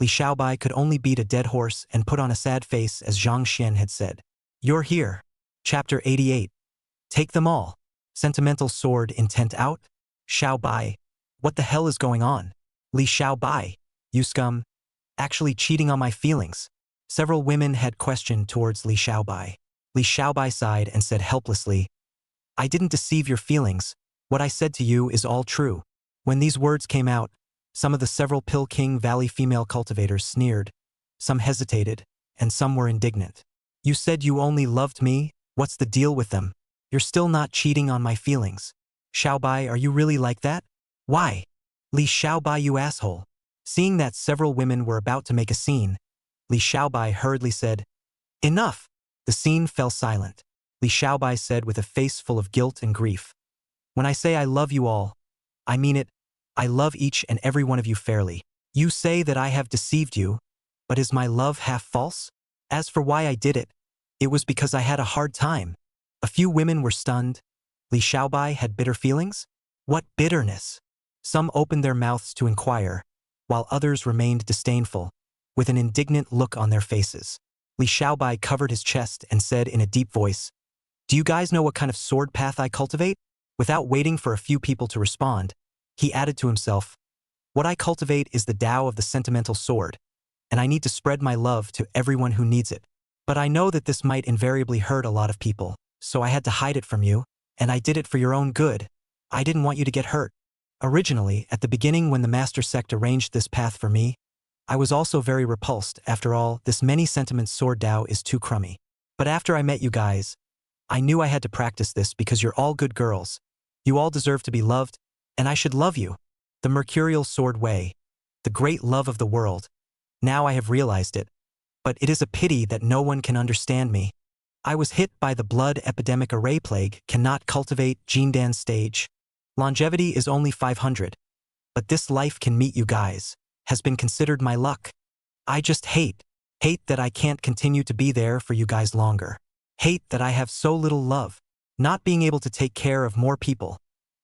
Speaker 2: Li Xiaobai could only beat a dead horse and put on a sad face as Zhang Xian had said. You're here. Chapter 88. Take them all. Sentimental sword intent out? Xiaobai. What the hell is going on? Li Xiaobai. You scum. Actually cheating on my feelings. Several women had questioned towards Li Xiaobai. Li Xiaobai sighed and said helplessly, I didn't deceive your feelings. What I said to you is all true. When these words came out, some of the several Pilking Valley female cultivators sneered, some hesitated, and some were indignant. You said you only loved me? What's the deal with them? You're still not cheating on my feelings. Xiaobai, are you really like that? Why? Li Xiaobai, you asshole. Seeing that several women were about to make a scene, Li Xiaobai hurriedly said, Enough! The scene fell silent. Li Xiaobai said with a face full of guilt and grief. When I say I love you all, I mean it. I love each and every one of you fairly. You say that I have deceived you, but is my love half false? As for why I did it It was because I had a hard time. A few women were stunned. Li Xiaobai had bitter feelings? What bitterness? Some opened their mouths to inquire, while others remained disdainful, with an indignant look on their faces. Li Xiaobai covered his chest and said in a deep voice, "Do you guys know what kind of sword path I cultivate?" Without waiting for a few people to respond, he added to himself, "What I cultivate is the Tao of the sentimental sword, and I need to spread my love to everyone who needs it. But I know that this might invariably hurt a lot of people, so I had to hide it from you, and I did it for your own good. I didn't want you to get hurt. Originally, at the beginning when the Master Sect arranged this path for me, I was also very repulsed. After all, this many sentiments sword Tao is too crummy. But after I met you guys, I knew I had to practice this because you're all good girls. You all deserve to be loved, and I should love you. The mercurial sword way, the great love of the world. Now I have realized it. But it is a pity that no one can understand me. I was hit by the blood epidemic array plague, cannot cultivate Jindan stage. Longevity is only 500. But this life can meet you guys, has been considered my luck. I just hate that I can't continue to be there for you guys longer. Hate that I have so little love, not being able to take care of more people,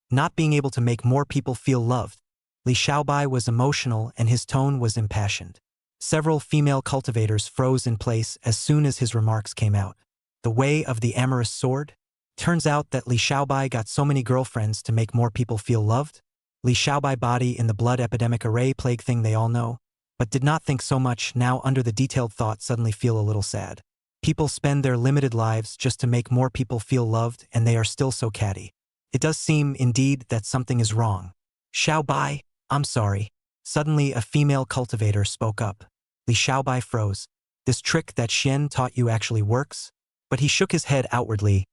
Speaker 2: not being able to make more people feel loved." Li Xiaobai was emotional and his tone was impassioned. Several female cultivators froze in place as soon as his remarks came out. The way of the amorous sword? Turns out that Li Xiaobai got so many girlfriends to make more people feel loved. Li Xiaobai body in the blood epidemic array plague thing they all know, but did not think so much. Now under the detailed thought suddenly feel a little sad. People spend their limited lives just to make more people feel loved, and they are still so catty. It does seem, indeed, that something is wrong. "Xiaobai, I'm sorry." Suddenly a female cultivator spoke up. Li Xiaobai froze. "This trick that Xian taught you actually works?" But he shook his head outwardly.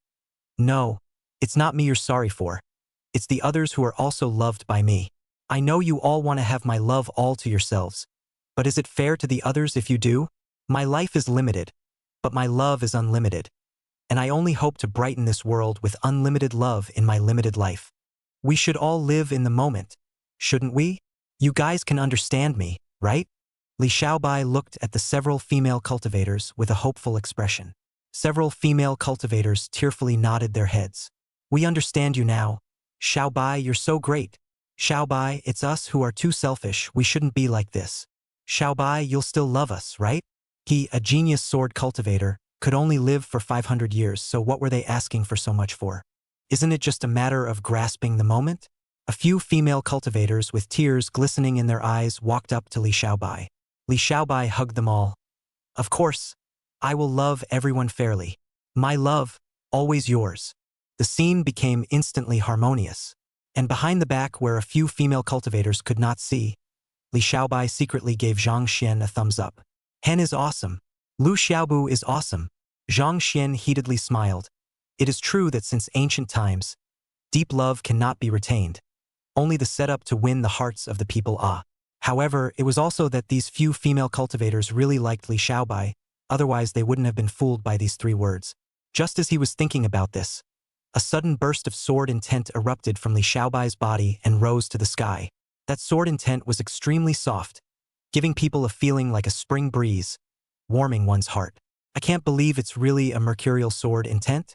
Speaker 2: "No, it's not me you're sorry for. It's the others who are also loved by me. I know you all want to have my love all to yourselves. But is it fair to the others if you do? My life is limited, but my love is unlimited. And I only hope to brighten this world with unlimited love in my limited life. We should all live in the moment, shouldn't we? You guys can understand me, right?" Li Xiaobai looked at the several female cultivators with a hopeful expression. Several female cultivators tearfully nodded their heads. "We understand you now. Xiaobai, you're so great. Xiaobai, it's us who are too selfish. We shouldn't be like this. Xiaobai, you'll still love us, right?" He, a genius sword cultivator, could only live for 500 years, so what were they asking for so much for? Isn't it just a matter of grasping the moment? A few female cultivators with tears glistening in their eyes walked up to Li Xiaobai. Li Xiaobai hugged them all. "Of course, I will love everyone fairly. My love, always yours." The scene became instantly harmonious. And behind the back where a few female cultivators could not see, Li Xiaobai secretly gave Zhang Xian a thumbs up. "Hen is awesome. Lu Xiaobu is awesome." Zhang Xian heatedly smiled. It is true that since ancient times, deep love cannot be retained. Only the setup to win the hearts of the people are. However, it was also that these few female cultivators really liked Li Xiaobai, otherwise they wouldn't have been fooled by these 3 words. Just as he was thinking about this, a sudden burst of sword intent erupted from Li Xiaobai's body and rose to the sky. That sword intent was extremely soft, giving people a feeling like a spring breeze, warming one's heart. "I can't believe it's really a mercurial sword intent?"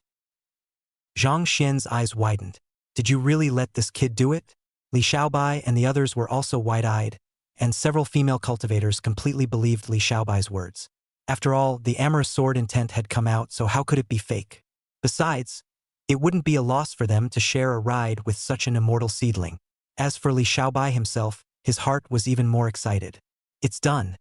Speaker 2: Zhang Xian's eyes widened. "Did you really let this kid do it?" Li Xiaobai and the others were also wide-eyed, and several female cultivators completely believed Li Xiaobai's words. After all, the amorous sword intent had come out, so how could it be fake? Besides, it wouldn't be a loss for them to share a ride with such an immortal seedling. As for Li Xiaobai himself, his heart was even more excited. "It's done.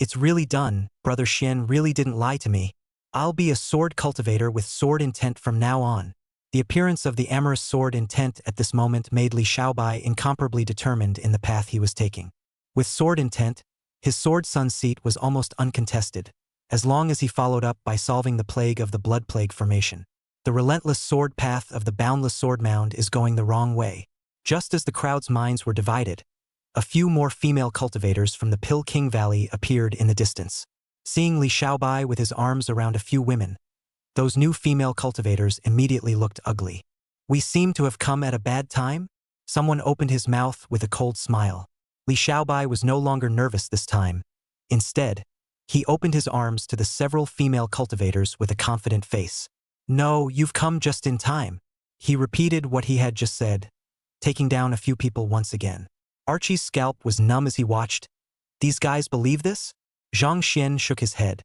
Speaker 2: It's really done. Brother Xian really didn't lie to me. I'll be a sword cultivator with sword intent from now on." The appearance of the amorous sword intent at this moment made Li Xiaobai incomparably determined in the path he was taking. With sword intent, his sword sun seat was almost uncontested, as long as he followed up by solving the plague of the blood plague formation. The relentless sword path of the boundless sword mound is going the wrong way. Just as the crowd's minds were divided, a few more female cultivators from the Pill King Valley appeared in the distance. Seeing Li Xiaobai with his arms around a few women, those new female cultivators immediately looked ugly. "We seem to have come at a bad time?" Someone opened his mouth with a cold smile. Li Xiaobai was no longer nervous this time. Instead, He opened his arms to the several female cultivators with a confident face. No, you've come just in time. He repeated what he had just said, taking down a few people once again. Archie's scalp was numb as he watched. These guys believe this? Zhang Xian shook his head.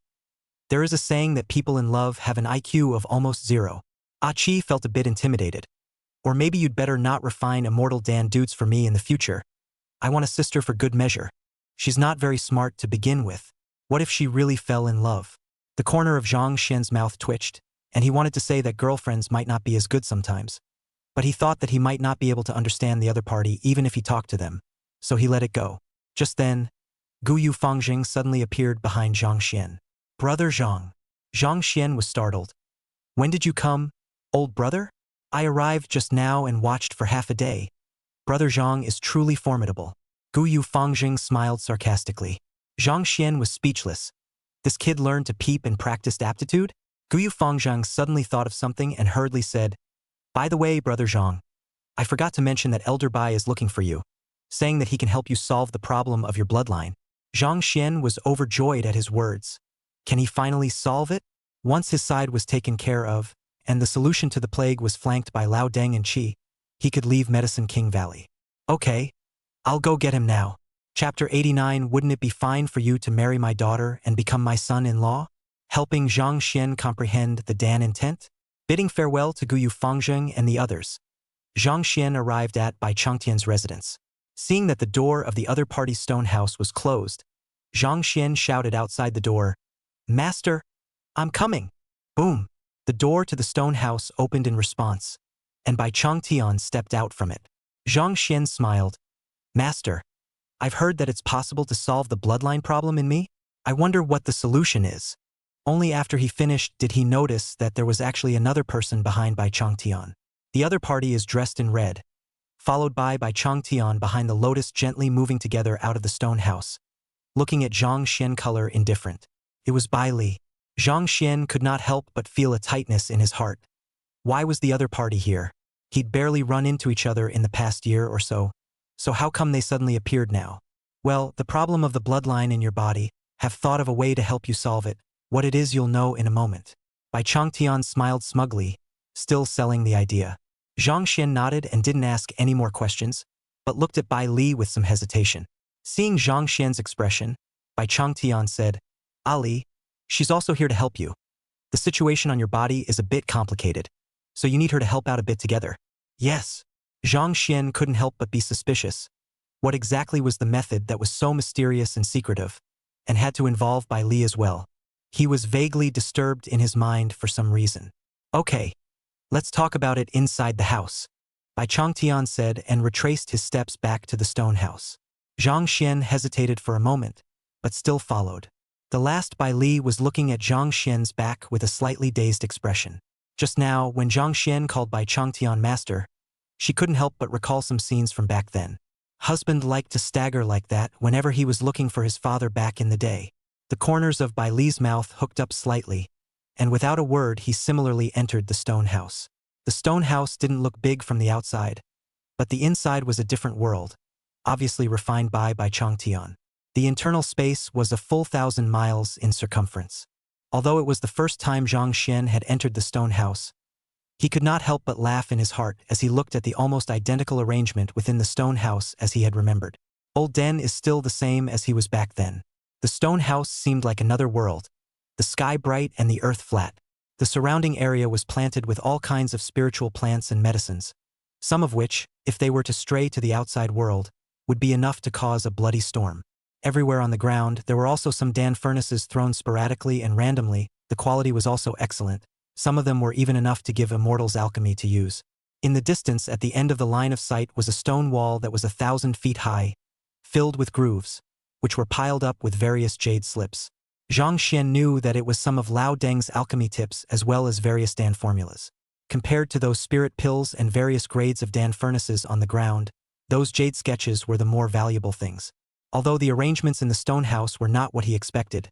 Speaker 2: There is a saying that people in love have an IQ of almost 0. Archie felt a bit intimidated. Or maybe you'd better not refine immortal Dan dudes for me in the future. I want a sister for good measure. She's not very smart to begin with. What if she really fell in love? The corner of Zhang Xian's mouth twitched, and he wanted to say that girlfriends might not be as good sometimes. But he thought that he might not be able to understand the other party even if he talked to them, so he let it go. Just then, Guyu Fangjing suddenly appeared behind Zhang Xian. Brother Zhang. Zhang Xian was startled. When did you come, old brother? I arrived just now and watched for half a day. Brother Zhang is truly formidable. Guyu Fangjing smiled sarcastically. Zhang Xian was speechless. This kid learned to peep and practiced aptitude? Guyu Fangjing suddenly thought of something and hurriedly said, By the way, Brother Zhang, I forgot to mention that Elder Bai is looking for you, saying that he can help you solve the problem of your bloodline. Zhang Xian was overjoyed at his words. Can he finally solve it? Once his side was taken care of, and the solution to the plague was flanked by Lao Deng and Qi, he could leave Medicine King Valley. Okay, I'll go get him now. Chapter 89. Wouldn't it be fine for you to marry my daughter and become my son-in-law? Helping Zhang Xian comprehend the Dan intent? Bidding farewell to Guyu Fangjing and the others, Zhang Xian arrived at Bai Changtian's residence. Seeing that the door of the other party's stone house was closed, Zhang Xian shouted outside the door, Master, I'm coming. Boom. The door to the stone house opened in response, and Bai Changtian stepped out from it. Zhang Xian smiled. Master, I've heard that it's possible to solve the bloodline problem in me. I wonder what the solution is. Only after he finished did he notice that there was actually another person behind Bai Changtian. The other party is dressed in red, followed by Changtian behind the lotus gently moving together out of the stone house, looking at Zhang Xian color indifferent. It was Bai Li. Zhang Xian could not help but feel a tightness in his heart. Why was the other party here? He'd barely run into each other in the past year or so. So how come they suddenly appeared now? Well, the problem of the bloodline in your body, have thought of a way to help you solve it. What it is you'll know in a moment. Bai Changtian smiled smugly, still selling the idea. Zhang Xian nodded and didn't ask any more questions, but looked at Bai Li with some hesitation. Seeing Zhang Xian's expression, Bai Changtian said, Ali, she's also here to help you. The situation on your body is a bit complicated, so you need her to help out a bit together. Yes. Zhang Xian couldn't help but be suspicious. What exactly was the method that was so mysterious and secretive, and had to involve Bai Li as well? He was vaguely disturbed in his mind for some reason. Okay, let's talk about it inside the house, Bai Changtian said and retraced his steps back to the stone house. Zhang Xian hesitated for a moment, but still followed. The last Bai Li was looking at Zhang Xian's back with a slightly dazed expression. Just now, when Zhang Xian called Bai Changtian master, she couldn't help but recall some scenes from back then. Husband liked to stagger like that whenever he was looking for his father back in the day. The corners of Bai Li's mouth hooked up slightly, and without a word he similarly entered the stone house. The stone house didn't look big from the outside, but the inside was a different world, obviously refined by Changtian. The internal space was a full 1,000 miles in circumference. Although it was the first time Zhang Xian had entered the stone house, he could not help but laugh in his heart as he looked at the almost identical arrangement within the stone house as he had remembered. Old Den is still the same as he was back then. The stone house seemed like another world, the sky bright and the earth flat. The surrounding area was planted with all kinds of spiritual plants and medicines, some of which, if they were to stray to the outside world, would be enough to cause a bloody storm. Everywhere on the ground, there were also some Dan furnaces thrown sporadically and randomly. The quality was also excellent. Some of them were even enough to give immortals alchemy to use. In the distance, at the end of the line of sight, was a stone wall that was 1,000 feet high, filled with grooves, which were piled up with various jade slips. Zhang Xian knew that it was some of Lao Deng's alchemy tips as well as various Dan formulas. Compared to those spirit pills and various grades of Dan furnaces on the ground, those jade sketches were the more valuable things. Although the arrangements in the stone house were not what he expected,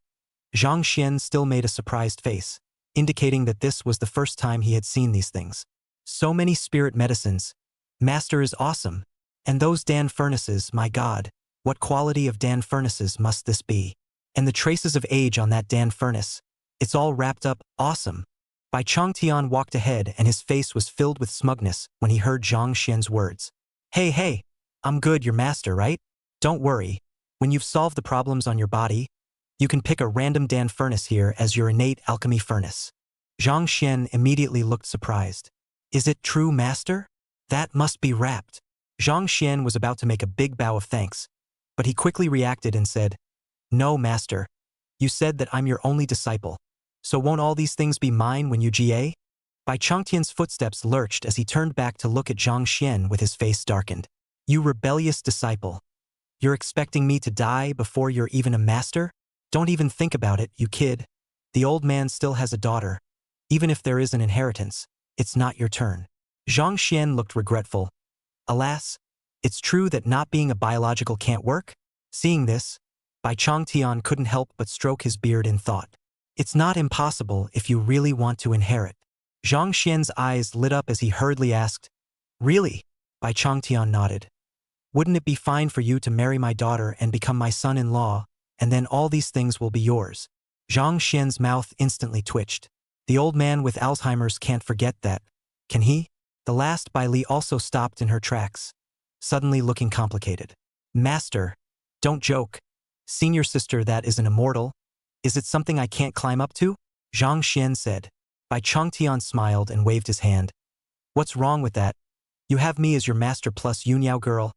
Speaker 2: Zhang Xian still made a surprised face, indicating that this was the first time he had seen these things. So many spirit medicines. Master is awesome. And those Dan furnaces, my God, what quality of Dan furnaces must this be? And the traces of age on that Dan furnace. It's all wrapped up, awesome. Bai Changtian walked ahead and his face was filled with smugness when he heard Zhang Xian's words. Hey, I'm good, your master, right? Don't worry. When you've solved the problems on your body, you can pick a random Dan furnace here as your innate alchemy furnace. Zhang Xian immediately looked surprised. Is it true, master? That must be wrapped. Zhang Xian was about to make a big bow of thanks, but he quickly reacted and said, No, master. You said that I'm your only disciple. So won't all these things be mine when you GA? Bai Changtian's footsteps lurched as he turned back to look at Zhang Xian with his face darkened. You rebellious disciple. You're expecting me to die before you're even a master? Don't even think about it, you kid. The old man still has a daughter. Even if there is an inheritance, it's not your turn. Zhang Xian looked regretful. Alas, it's true that not being a biological can't work? Seeing this, Bai Changtian couldn't help but stroke his beard in thought. It's not impossible if you really want to inherit. Zhang Xian's eyes lit up as he hurriedly asked, Really? Bai Changtian nodded. Wouldn't it be fine for you to marry my daughter and become my son-in-law, and then all these things will be yours? Zhang Xian's mouth instantly twitched. The old man with Alzheimer's can't forget that, can he? The last Bai Li also stopped in her tracks, suddenly looking complicated. Master, don't joke. Senior sister that is an immortal? Is it something I can't climb up to? Zhang Xian said. Bai Changtian smiled and waved his hand. What's wrong with that? You have me as your master plus Yunyao girl,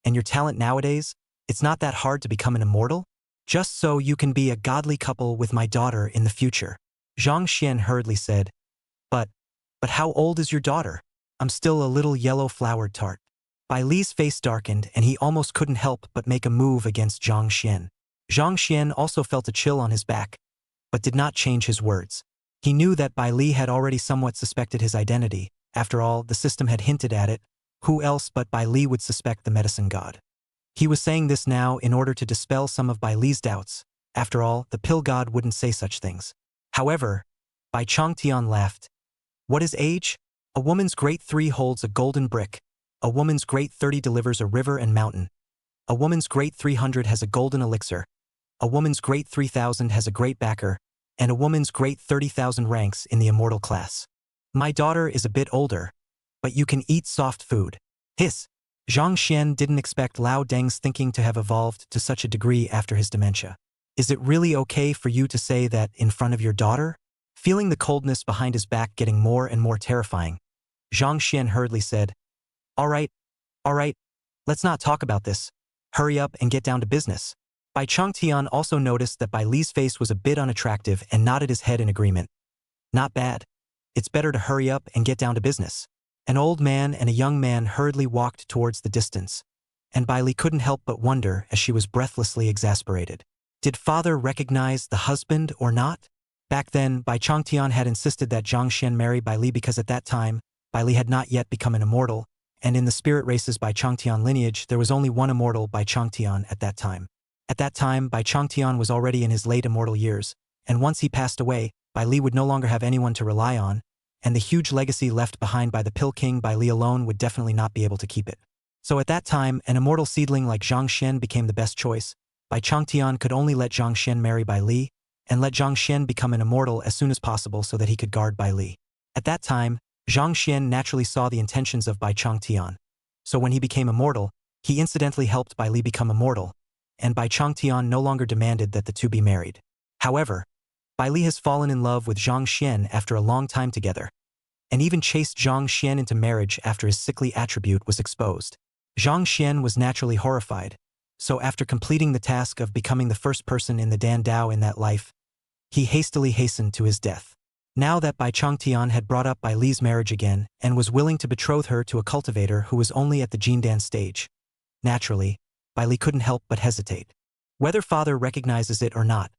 Speaker 2: and your talent nowadays, it's not that hard to become an immortal? Just so you can be a godly couple with my daughter in the future. Zhang Xian hurriedly said. But how old is your daughter? I'm still a little yellow-flowered tart. Bai Li's face darkened and he almost couldn't help but make a move against Zhang Xian. Zhang Xian also felt a chill on his back, but did not change his words. He knew that Bai Li had already somewhat suspected his identity. After all, the system had hinted at it. Who else but Bai Li would suspect the medicine god? He was saying this now in order to dispel some of Bai Li's doubts. After all, the pill god wouldn't say such things. However, Bai Changtian laughed. What is age? A woman's great 3 holds a golden brick. A woman's great 30 delivers a river and mountain. A woman's great 300 has a golden elixir. A woman's great 3000 has a great backer. And a woman's great 30,000 ranks in the immortal class. My daughter is a bit older, but you can eat soft food. Hiss. Zhang Xian didn't expect Lao Deng's thinking to have evolved to such a degree after his dementia. Is it really okay for you to say that in front of your daughter? Feeling the coldness behind his back getting more and more terrifying, Zhang Xian hurriedly said, All right, let's not talk about this. Hurry up and get down to business. Bai Changtian also noticed that Bai Li's face was a bit unattractive and nodded his head in agreement. Not bad. It's better to hurry up and get down to business. An old man and a young man hurriedly walked towards the distance, and Bai Li couldn't help but wonder as she was breathlessly exasperated. Did father recognize the husband or not? Back then, Bai Changtian had insisted that Zhang Xian marry Bai Li because at that time, Bai Li had not yet become an immortal, and in the spirit races Bai Changtian lineage there was only one immortal Bai Changtian at that time. At that time, Bai Changtian was already in his late immortal years, and once he passed away, Bai Li would no longer have anyone to rely on, and the huge legacy left behind by the Pill King Bai Li alone would definitely not be able to keep it. So at that time, an immortal seedling like Zhang Xian became the best choice. Bai Changtian could only let Zhang Xian marry Bai Li, and let Zhang Xian become an immortal as soon as possible so that he could guard Bai Li. At that time, Zhang Xian naturally saw the intentions of Bai Changtian. So when he became immortal, he incidentally helped Bai Li become immortal, and Bai Changtian no longer demanded that the two be married. However, Bai Li has fallen in love with Zhang Xian after a long time together, and even chased Zhang Xian into marriage after his sickly attribute was exposed. Zhang Xian was naturally horrified, so after completing the task of becoming the first person in the Dan Dao in that life, he hastily hastened to his death. Now that Bai Changtian had brought up Bai Li's marriage again and was willing to betroth her to a cultivator who was only at the Jindan stage, naturally, Bai Li couldn't help but hesitate. Whether father recognizes it or not,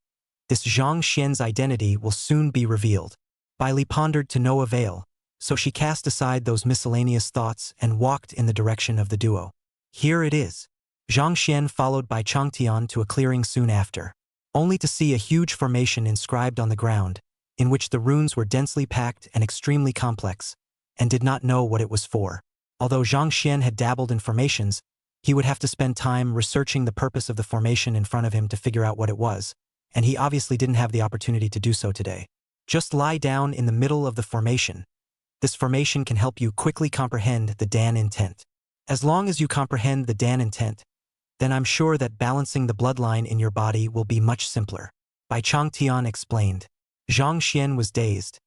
Speaker 2: this Zhang Xian's identity will soon be revealed. Bai Li pondered to no avail, so she cast aside those miscellaneous thoughts and walked in the direction of the duo. Here it is. Zhang Xian followed Bai Changtian to a clearing soon after, only to see a huge formation inscribed on the ground, in which the runes were densely packed and extremely complex, and did not know what it was for. Although Zhang Xian had dabbled in formations, he would have to spend time researching the purpose of the formation in front of him to figure out what it was, and he obviously didn't have the opportunity to do so today. Just lie down in the middle of the formation. This formation can help you quickly comprehend the Dan intent. As long as you comprehend the Dan intent, then I'm sure that balancing the bloodline in your body will be much simpler. Bai Changtian explained. Zhang Xian was dazed,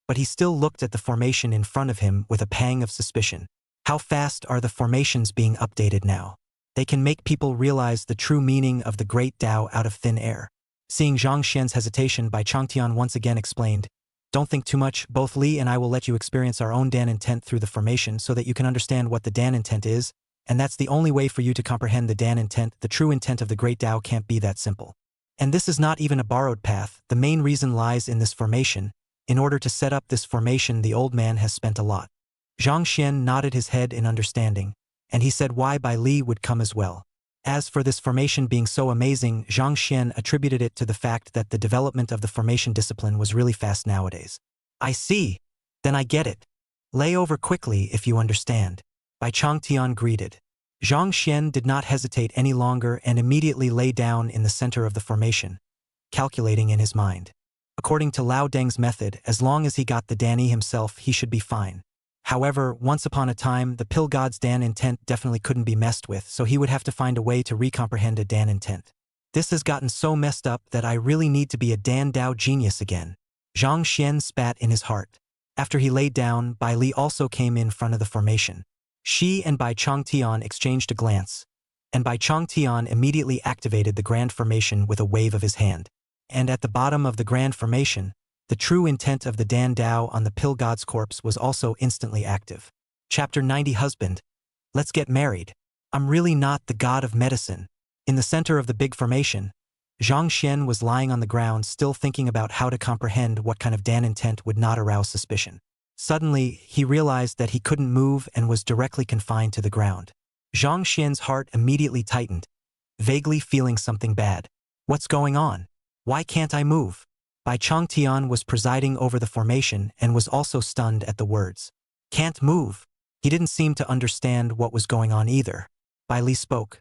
Speaker 2: but he still looked at the formation in front of him with a pang of suspicion. How fast are the formations being updated now? They can make people realize the true meaning of the great Tao out of thin air. Seeing Zhang Xian's hesitation, Bai Changtian once again explained, "Don't think too much, both Li and I will let you experience our own Dan intent through the formation so that you can understand what the Dan intent is, and that's the only way for you to comprehend the Dan intent. The true intent of the great Tao can't be that simple. And this is not even a borrowed path. The main reason lies in this formation. In order to set up this formation, the old man has spent a lot." Zhang Xian nodded his head in understanding, and he said why Bai Li would come as well. As for this formation being so amazing, Zhang Xian attributed it to the fact that the development of the formation discipline was really fast nowadays. "I see. Then I get it. Lay over quickly if you understand." Bai Changtian greeted. Zhang Xian did not hesitate any longer and immediately lay down in the center of the formation, calculating in his mind. According to Lao Deng's method, as long as he got the Danny himself, he should be fine. However, once upon a time, the pill god's Dan intent definitely couldn't be messed with, so he would have to find a way to recomprehend a Dan intent. "This has gotten so messed up that I really need to be a Dan Dao genius again." Zhang Xian spat in his heart. After he laid down, Bai Li also came in front of the formation. She and Bai Changtian exchanged a glance, and Bai Changtian immediately activated the grand formation with a wave of his hand. And at the bottom of the grand formation, the true intent of the Dan Dao on the pill god's corpse was also instantly active. Chapter 90 Husband. Let's get married. I'm really not the god of medicine. In the center of the big formation, Zhang Xian was lying on the ground still thinking about how to comprehend what kind of Dan intent would not arouse suspicion. Suddenly, he realized that he couldn't move and was directly confined to the ground. Zhang Xian's heart immediately tightened, vaguely feeling something bad. "What's going on? Why can't I move?" Bai Changtian was presiding over the formation and was also stunned at the words. "Can't move?" He didn't seem to understand what was going on either. Bai Li spoke.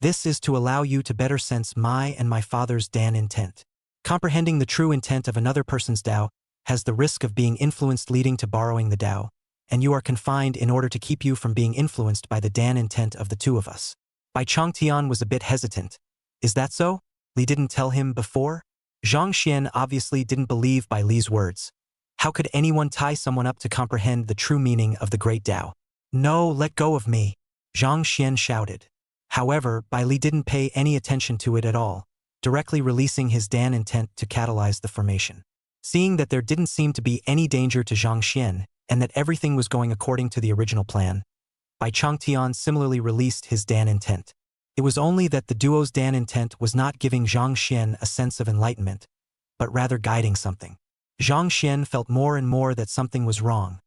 Speaker 2: "This is to allow you to better sense my and my father's Dan intent. Comprehending the true intent of another person's Tao has the risk of being influenced leading to borrowing the Tao, and you are confined in order to keep you from being influenced by the Dan intent of the two of us." Bai Changtian was a bit hesitant. "Is that so? Li didn't tell him before?" Zhang Xian obviously didn't believe Bai Li's words. How could anyone tie someone up to comprehend the true meaning of the great Tao? "No, let go of me," Zhang Xian shouted. However, Bai Li didn't pay any attention to it at all, directly releasing his Dan intent to catalyze the formation. Seeing that there didn't seem to be any danger to Zhang Xian, and that everything was going according to the original plan, Bai Changtian similarly released his Dan intent. It was only that the duo's Dan intent was not giving Zhang Xian a sense of enlightenment, but rather guiding something. Zhang Xian felt more and more that something was wrong.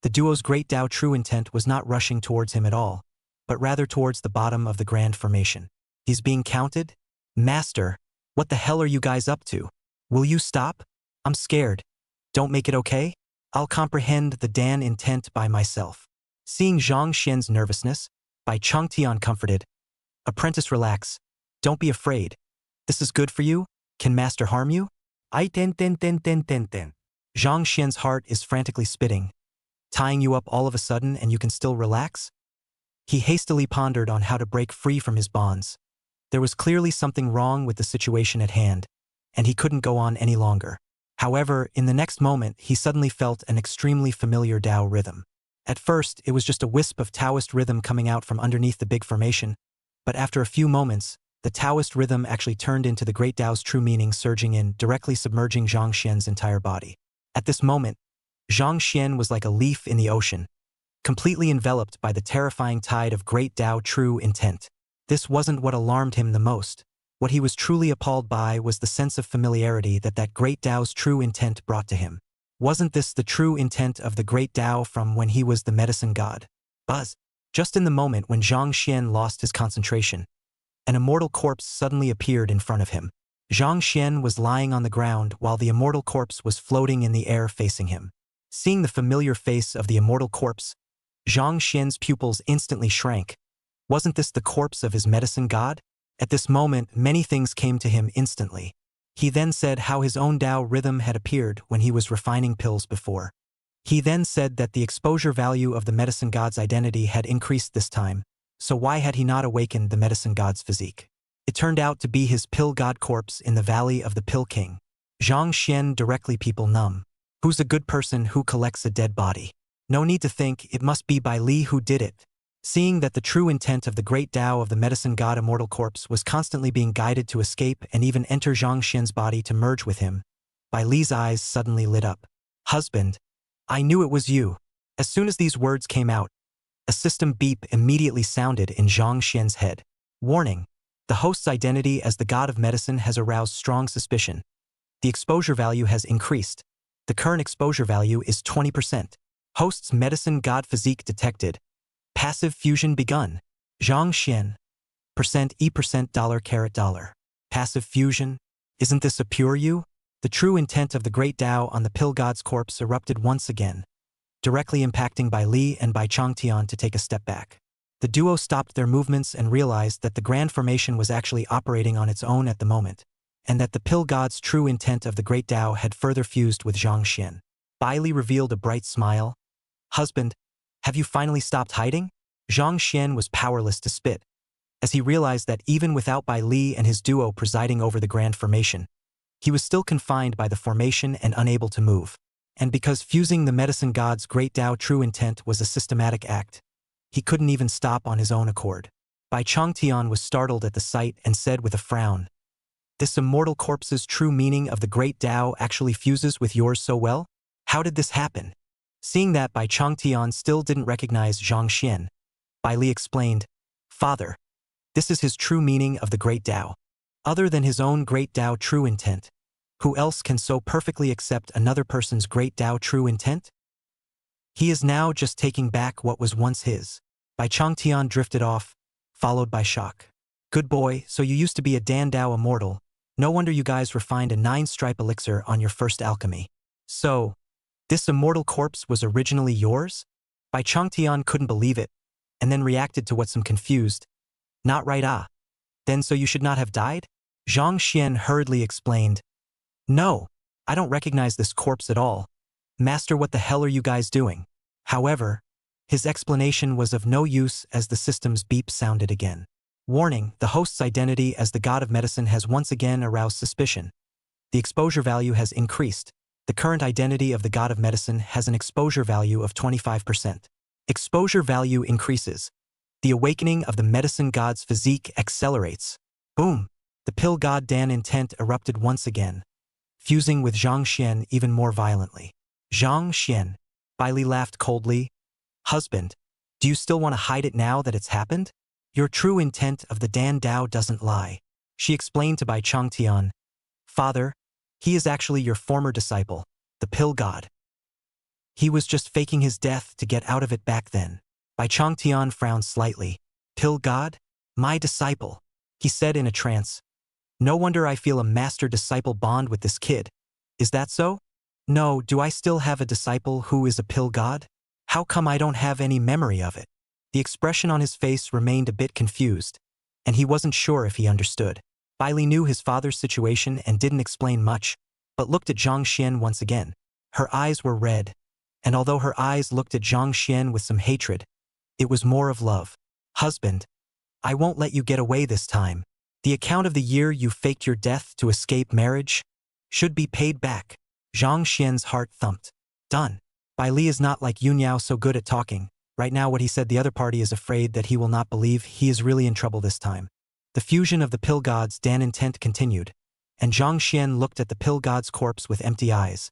Speaker 2: The duo's great Tao true intent was not rushing towards him at all, but rather towards the bottom of the grand formation. "He's being counted? Master, what the hell are you guys up to? Will you stop? I'm scared. Don't make it okay? I'll comprehend the Dan intent by myself." Seeing Zhang Xian's nervousness, Bai Changtian comforted, "Apprentice, relax. Don't be afraid. This is good for you. Can Master harm you?" Zhang Xian's heart is frantically spitting. "Tying you up all of a sudden and you can still relax?" He hastily pondered on how to break free from his bonds. There was clearly something wrong with the situation at hand, and he couldn't go on any longer. However, in the next moment, he suddenly felt an extremely familiar Tao rhythm. At first, it was just a wisp of Taoist rhythm coming out from underneath the big formation, but after a few moments, the Taoist rhythm actually turned into the great Tao's true meaning, surging in, directly submerging Zhang Xian's entire body. At this moment, Zhang Xian was like a leaf in the ocean, completely enveloped by the terrifying tide of great Tao true intent. This wasn't what alarmed him the most. What he was truly appalled by was the sense of familiarity that great Tao's true intent brought to him. Wasn't this the true intent of the great Tao from when he was the medicine god? Buzz! Just in the moment when Zhang Xian lost his concentration, an immortal corpse suddenly appeared in front of him. Zhang Xian was lying on the ground while the immortal corpse was floating in the air facing him. Seeing the familiar face of the immortal corpse, Zhang Xian's pupils instantly shrank. Wasn't this the corpse of his medicine god? At this moment, many things came to him instantly. He then said how his own Tao rhythm had appeared when he was refining pills before. He then said that the exposure value of the medicine god's identity had increased this time, so why had he not awakened the medicine god's physique? It turned out to be his pill god corpse in the valley of the Pill King. Zhang Xian directly people numb. Who's a good person who collects a dead body? No need to think, it must be Bai Li who did it. Seeing that the true intent of the great Tao of the medicine god immortal corpse was constantly being guided to escape and even enter Zhang Xian's body to merge with him, Bai Li's eyes suddenly lit up. Husband, I knew it was you. As soon as these words came out, a system beep immediately sounded in Zhang Xian's head. Warning, the host's identity as the god of medicine has aroused strong suspicion. The exposure value has increased. The current exposure value is 20%. Host's medicine god physique detected. Passive fusion begun. Zhang Xian. %E%$. Passive fusion? Isn't this a pure you? The true intent of the great Tao on the pill god's corpse erupted once again, directly impacting Bai Li and Bai Changtian to take a step back. The duo stopped their movements and realized that the grand formation was actually operating on its own at the moment, and that the pill god's true intent of the great Tao had further fused with Zhang Xian. Bai Li revealed a bright smile. Husband, have you finally stopped hiding? Zhang Xian was powerless to spit, as he realized that even without Bai Li and his duo presiding over the grand formation, he was still confined by the formation and unable to move. And because fusing the medicine god's great Tao true intent was a systematic act, he couldn't even stop on his own accord. Bai Changtian was startled at the sight and said with a frown, "This immortal corpse's true meaning of the great Tao actually fuses with yours so well? How did this happen?" Seeing that Bai Changtian still didn't recognize Zhang Xian, Bai Li explained, "Father, this is his true meaning of the great Tao. Other than his own great Tao true intent, who else can so perfectly accept another person's great Tao true intent? He is now just taking back what was once his." Bai Changtian drifted off, followed by shock. "Good boy, so you used to be a Dan Tao immortal. No wonder you guys refined a 9-stripe elixir on your first alchemy. So, this immortal corpse was originally yours?" Bai Changtian couldn't believe it, and then reacted to what some confused. "Not right, ah. Then so you should not have died?" Zhang Xian hurriedly explained, "No, I don't recognize this corpse at all. Master, what the hell are you guys doing?" However, his explanation was of no use as the system's beep sounded again. Warning, the host's identity as the god of medicine has once again aroused suspicion. The exposure value has increased. The current identity of the god of medicine has an exposure value of 25%. Exposure value increases. The awakening of the medicine god's physique accelerates. Boom! The pill god Dan intent erupted once again, fusing with Zhang Xian even more violently. "Zhang Xian," Bai Li laughed coldly. "Husband, do you still want to hide it now that it's happened? Your true intent of the Dan Tao doesn't lie." She explained to Bai Changtian, "Father, he is actually your former disciple, the pill god. He was just faking his death to get out of it back then." Bai Changtian frowned slightly. "Pill god? My disciple," he said in a trance. "No wonder I feel a master-disciple bond with this kid. Is that so? No, do I still have a disciple who is a pill god? How come I don't have any memory of it?" The expression on his face remained a bit confused, and he wasn't sure if he understood. Bai Li knew his father's situation and didn't explain much, but looked at Zhang Xian once again. Her eyes were red, and although her eyes looked at Zhang Xian with some hatred, it was more of love. "Husband, I won't let you get away this time. The account of the year you faked your death to escape marriage should be paid back." Zhang Xian's heart thumped. Done. Bai Li is not like Yunyao so good at talking. Right now what he said the other party is afraid that he will not believe he is really in trouble this time. The fusion of the pill god's Dan intent continued, and Zhang Xian looked at the pill god's corpse with empty eyes,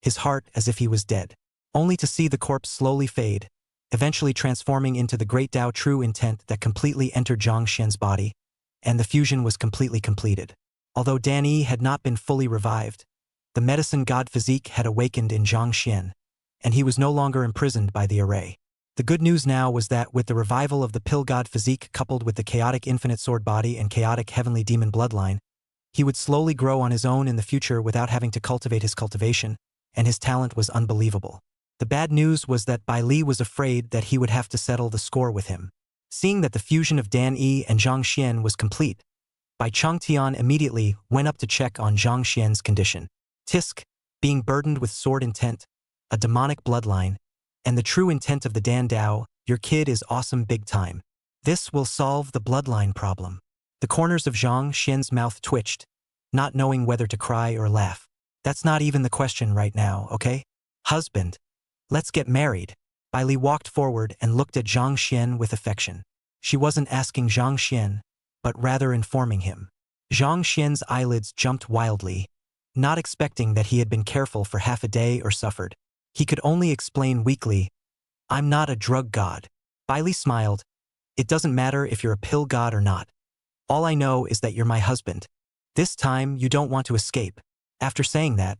Speaker 2: his heart as if he was dead, only to see the corpse slowly fade, eventually transforming into the great Tao true intent that completely entered Zhang Xian's body, and the fusion was completely completed. Although Dan Yi had not been fully revived, the medicine god physique had awakened in Zhang Xian, and he was no longer imprisoned by the array. The good news now was that with the revival of the pill god physique coupled with the chaotic infinite sword body and chaotic heavenly demon bloodline, he would slowly grow on his own in the future without having to cultivate his cultivation, and his talent was unbelievable. The bad news was that Bai Li was afraid that he would have to settle the score with him. Seeing that the fusion of Dan Yi and Zhang Xian was complete, Bai Changtian immediately went up to check on Zhang Xian's condition. Tisk, being burdened with sword intent, a demonic bloodline, and the true intent of the Dan Dao, your kid is awesome big time. This will solve the bloodline problem. The corners of Zhang Xian's mouth twitched, not knowing whether to cry or laugh. That's not even the question right now, okay? Husband, let's get married. Bai Li walked forward and looked at Zhang Xian with affection. She wasn't asking Zhang Xian, but rather informing him. Zhang Xian's eyelids jumped wildly, not expecting that he had been careful for half a day or suffered. He could only explain weakly, I'm not a drug god. Bai Li smiled. It doesn't matter if you're a pill god or not. All I know is that you're my husband. This time, you don't want to escape. After saying that,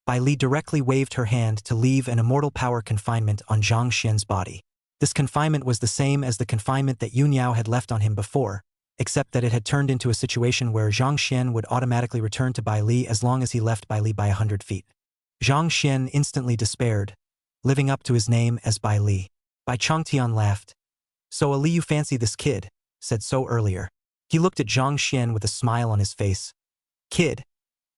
Speaker 2: Bai Li directly waved her hand to leave an immortal power confinement on Zhang Xian's body. This confinement was the same as the confinement that Yun Yao had left on him before, except that it had turned into a situation where Zhang Xian would automatically return to Bai Li as long as he left Bai Li by 100 feet. Zhang Xian instantly despaired, living up to his name as Bai Li. Bai Changtian laughed. So Ali, you fancy this kid, said so earlier. He looked at Zhang Xian with a smile on his face. Kid,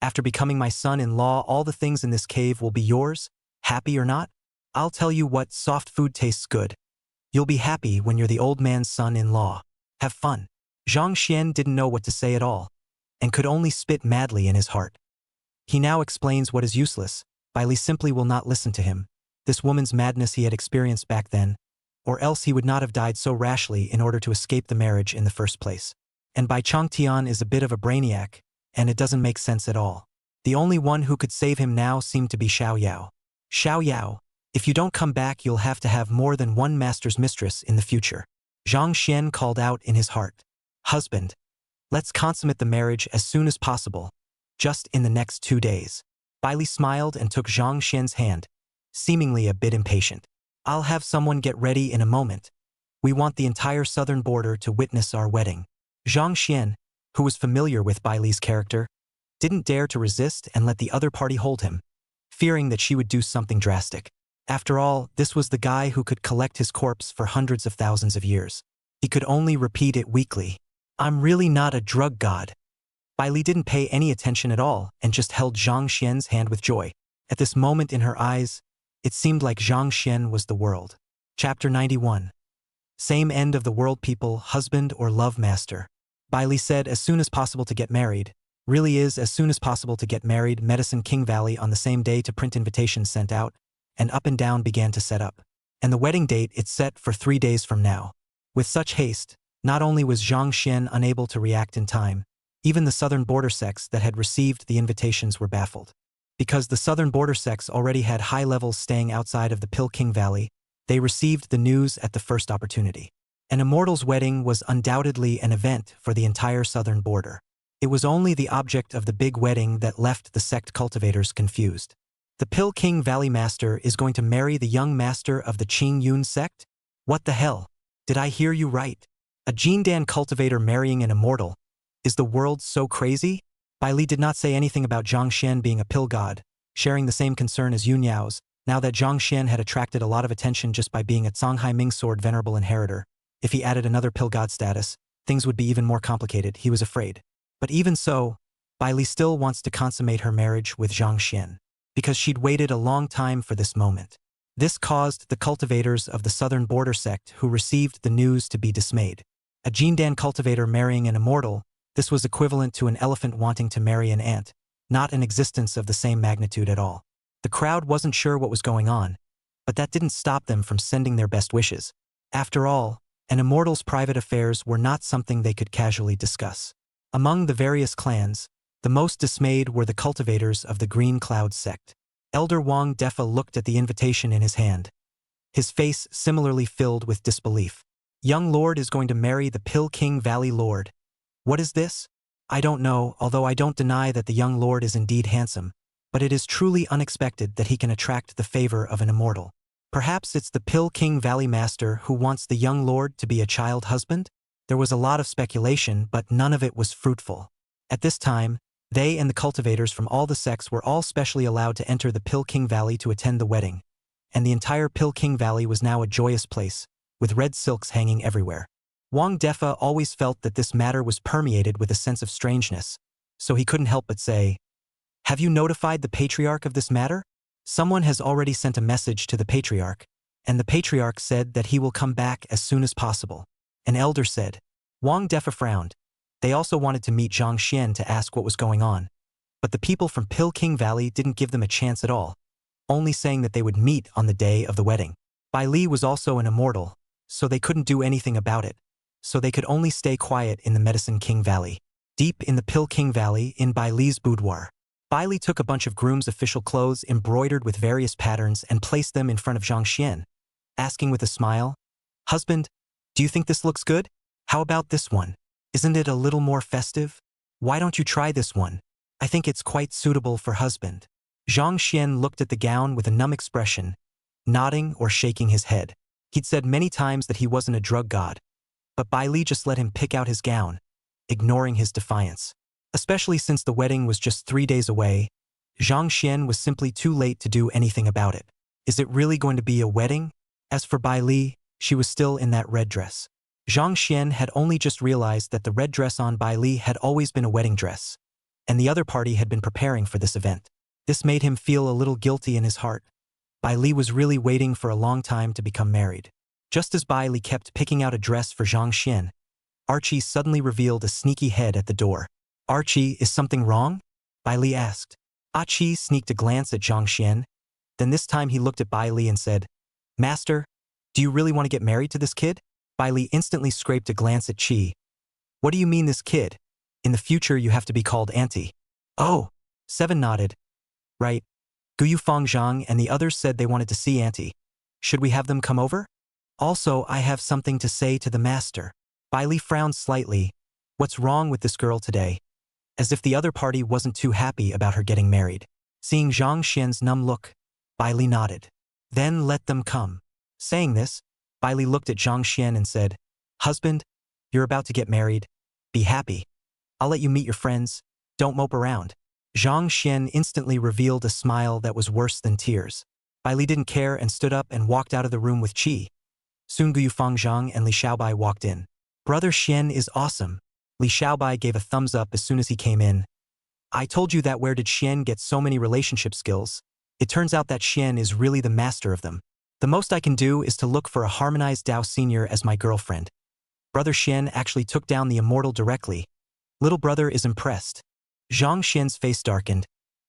Speaker 2: after becoming my son-in-law, all the things in this cave will be yours, happy or not? I'll tell you what, soft food tastes good. You'll be happy when you're the old man's son-in-law. Have fun. Zhang Xian didn't know what to say at all, and could only spit madly in his heart. He now explains what is useless. Bai Li simply will not listen to him. This woman's madness he had experienced back then, or else he would not have died so rashly in order to escape the marriage in the first place. And Bai Changtian is a bit of a brainiac, and it doesn't make sense at all. The only one who could save him now seemed to be Xiao Yao. Xiao Yao, if you don't come back, you'll have to have more than one master's mistress in the future. Zhang Xian called out in his heart. Husband, let's consummate the marriage as soon as possible, just in the next 2 days. Bai Li smiled and took Zhang Xian's hand, seemingly a bit impatient. I'll have someone get ready in a moment. We want the entire southern border to witness our wedding. Zhang Xian, who was familiar with Bai Li's character, didn't dare to resist and let the other party hold him, fearing that she would do something drastic. After all, this was the guy who could collect his corpse for hundreds of thousands of years. He could only repeat it weakly. I'm really not a drug god. Bai Li didn't pay any attention at all and just held Zhang Xian's hand with joy. At this moment in her eyes, it seemed like Zhang Xian was the world. Chapter 91. Same end of the world, people, husband or love master. Bai Li said as soon as possible to get married. Really is as soon as possible to get married. Medicine King Valley on the same day to print invitations sent out, and Up and Down began to set up. And the wedding date it's set for 3 days from now. With such haste, not only was Zhang Xian unable to react in time, even the southern border sects that had received the invitations were baffled. Because the southern border sects already had high levels staying outside of the Pill King Valley, they received the news at the first opportunity. An immortal's wedding was undoubtedly an event for the entire southern border. It was only the object of the big wedding that left the sect cultivators confused. The Pill King Valley Master is going to marry the young master of the Qing Yun sect? What the hell? Did I hear you right? A Jindan cultivator marrying an immortal? Is the world so crazy? Bai Li did not say anything about Zhang Xian being a pill god, sharing the same concern as Yun Yao's, now that Zhang Xian had attracted a lot of attention just by being a Songhai Ming sword venerable inheritor. If he added another pill god status, things would be even more complicated, he was afraid. But even so, Bai Li still wants to consummate her marriage with Zhang Xian, because she'd waited a long time for this moment. This caused the cultivators of the southern border sect who received the news to be dismayed. A Jindan cultivator marrying an immortal, this was equivalent to an elephant wanting to marry an ant, not an existence of the same magnitude at all. The crowd wasn't sure what was going on, but that didn't stop them from sending their best wishes. After all, an immortal's private affairs were not something they could casually discuss. Among the various clans, the most dismayed were the cultivators of the Green Cloud sect. Elder Wang Defa looked at the invitation in his hand, his face similarly filled with disbelief. Young Lord is going to marry the Pill King Valley Lord. What is this? I don't know, although I don't deny that the young Lord is indeed handsome, but it is truly unexpected that he can attract the favor of an immortal. Perhaps it's the Pill King Valley Master who wants the young Lord to be a child husband? There was a lot of speculation, but none of it was fruitful. At this time, they and the cultivators from all the sects were all specially allowed to enter the Pill King Valley to attend the wedding, and the entire Pill King Valley was now a joyous place, with red silks hanging everywhere. Wang Defa always felt that this matter was permeated with a sense of strangeness, so he couldn't help but say, "Have you notified the patriarch of this matter?" Someone has already sent a message to the patriarch, and the patriarch said that he will come back as soon as possible. An elder said. Wang Defa frowned. They also wanted to meet Zhang Xian to ask what was going on. But the people from King Valley didn't give them a chance at all, only saying that they would meet on the day of the wedding. Bai Li was also an immortal, so they couldn't do anything about it, so they could only stay quiet in the Medicine King Valley. Deep in the King Valley, in Bai Li's boudoir, Bai Li took a bunch of groom's official clothes embroidered with various patterns and placed them in front of Zhang Xian, asking with a smile, "Husband, do you think this looks good? How about this one? Isn't it a little more festive? Why don't you try this one? I think it's quite suitable for husband." Zhang Xian looked at the gown with a numb expression, nodding or shaking his head. He'd said many times that he wasn't a drug god, but Bai Li just let him pick out his gown, ignoring his defiance. Especially since the wedding was just 3 days away, Zhang Xian was simply too late to do anything about it. Is it really going to be a wedding? As for Bai Li, she was still in that red dress. Zhang Xian had only just realized that the red dress on Bai Li had always been a wedding dress, and the other party had been preparing for this event. This made him feel a little guilty in his heart. Bai Li was really waiting for a long time to become married. Just as Bai Li kept picking out a dress for Zhang Xian, Archie suddenly revealed a sneaky head at the door. "Archie, is something wrong?" Bai Li asked. Archie sneaked a glance at Zhang Xian, then this time he looked at Bai Li and said, "Master, do you really want to get married to this kid?" Bai Li instantly scraped a glance at Qi. "What do you mean this kid? In the future you have to be called Auntie." "Oh." Seven nodded. "Right. Guyu Fangzhang and the others said they wanted to see Auntie. Should we have them come over? Also, I have something to say to the master." Bai Li frowned slightly. What's wrong with this girl today? As if the other party wasn't too happy about her getting married. Seeing Zhang Xian's numb look, Bai Li nodded. "Then let them come." Saying this, Bai Li looked at Zhang Xian and said, "Husband, you're about to get married. Be happy. I'll let you meet your friends. Don't mope around." Zhang Xian instantly revealed a smile that was worse than tears. Bai Li didn't care and stood up and walked out of the room with Qi. Soon Guyu Fangzhang and Li Xiaobai walked in. "Brother Xian is awesome." Li Xiaobai gave a thumbs up as soon as he came in. "I told you that. Where did Xian get so many relationship skills? It turns out that Xian is really the master of them. The most I can do is to look for a harmonized Dao senior as my girlfriend." Brother Xian actually took down the immortal directly. Little brother is impressed. Zhang Xian's face darkened.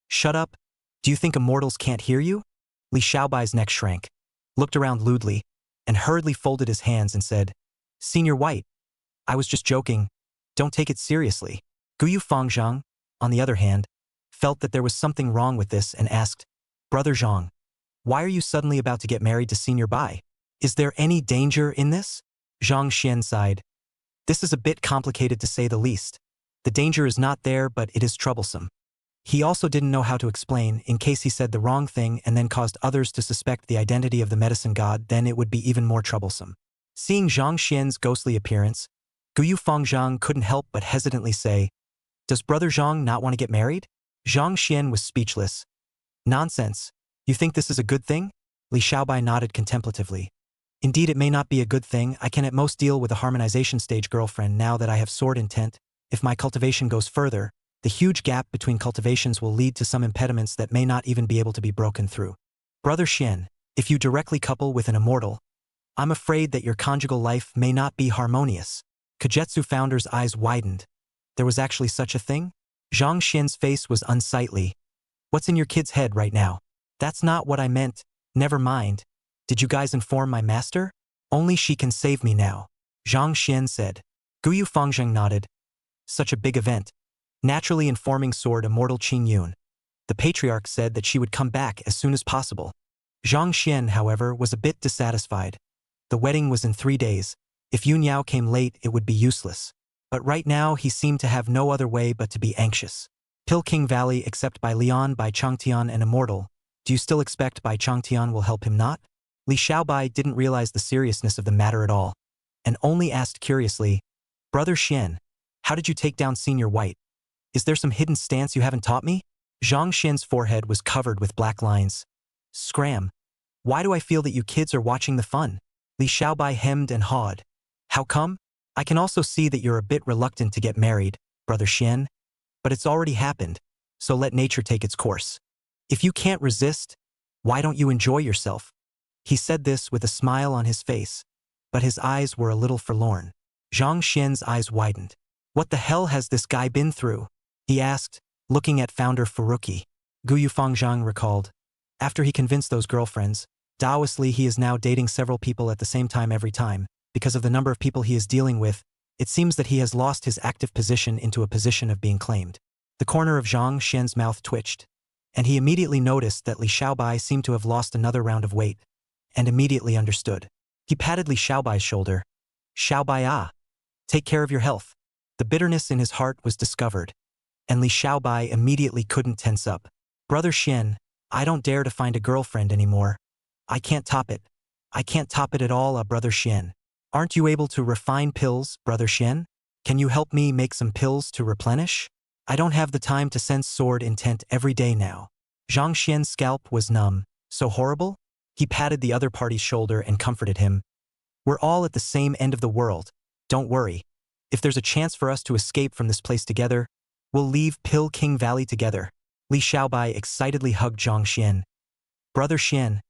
Speaker 2: "Shut up. Do you think immortals can't hear you?" Li Xiaobai's neck shrank, looked around lewdly, and hurriedly folded his hands and said, "Senior White, I was just joking. Don't take it seriously." Guyu Fangzhang, on the other hand, felt that there was something wrong with this and asked, "Brother Zhang, why are you suddenly about to get married to Senior Bai? Is there any danger in this?" Zhang Xian sighed. "This is a bit complicated to say the least. The danger is not there, but it is troublesome." He also didn't know how to explain, in case he said the wrong thing and then caused others to suspect the identity of the medicine god, then it would be even more troublesome. Seeing Zhang Xian's ghostly appearance, Guyu Fangzhang couldn't help but hesitantly say, "Does Brother Zhang not want to get married?" Zhang Xian was speechless. "Nonsense. You think this is a good thing?" Li Xiaobai nodded contemplatively. "Indeed, it may not be a good thing. I can at most deal with a harmonization stage girlfriend now that I have sword intent. If my cultivation goes further, the huge gap between cultivations will lead to some impediments that may not even be able to be broken through. Brother Xian, if you directly couple with an immortal, I'm afraid that your conjugal life may not be harmonious." Kagetsu founder's eyes widened. There was actually such a thing? Zhang Xian's face was unsightly. "What's in your kid's head right now?" "That's not what I meant. Never mind. Did you guys inform my master?" "Only she can save me now," Zhang Xian said. Guyu Fangzheng nodded. "Such a big event." Naturally informing Sword Immortal Qing Yun, the patriarch said that she would come back as soon as possible. Zhang Xian, however, was a bit dissatisfied. The wedding was in 3 days. If Yun Yao came late, it would be useless. But right now, he seemed to have no other way but to be anxious. King Valley, except by Lian, by Changtian and Immortal. Do you still expect Bai Changtian will help him not? Li Xiaobai didn't realize the seriousness of the matter at all, and only asked curiously, "Brother Xian, how did you take down Senior White? Is there some hidden stance you haven't taught me?" Zhang Xian's forehead was covered with black lines. "Scram. Why do I feel that you kids are watching the fun?" Li Xiaobai hemmed and hawed. "How come? I can also see that you're a bit reluctant to get married, Brother Xian. But it's already happened, so let nature take its course. If you can't resist, why don't you enjoy yourself? He said this with a smile on his face, but his eyes were a little forlorn. Zhang Xian's eyes widened. What the hell has this guy been through? He asked, looking at founder Furuki. Gu Yufang Zhang recalled. After he convinced those girlfriends, Taoistly he is now dating several people at the same time every time. Because of the number of people he is dealing with, it seems that he has lost his active position into a position of being claimed. The corner of Zhang Xian's mouth twitched, and he immediately noticed that Li Xiaobai seemed to have lost another round of weight, and immediately understood. He patted Li Xiaobai's shoulder. Xiaobai, take care of your health. The bitterness in his heart was discovered, and Li Xiaobai immediately couldn't tense up. Brother Xian, I don't dare to find a girlfriend anymore. I can't top it. I can't top it at all, Brother Xian. Aren't you able to refine pills, Brother Xian? Can you help me make some pills to replenish? I don't have the time to sense sword intent every day now. Zhang Xian's scalp was numb. So horrible? He patted the other party's shoulder and comforted him. We're all at the same end of the world. Don't worry. If there's a chance for us to escape from this place together, we'll leave Pill King Valley together. Li Xiaobai excitedly hugged Zhang Xian. Brother Xian,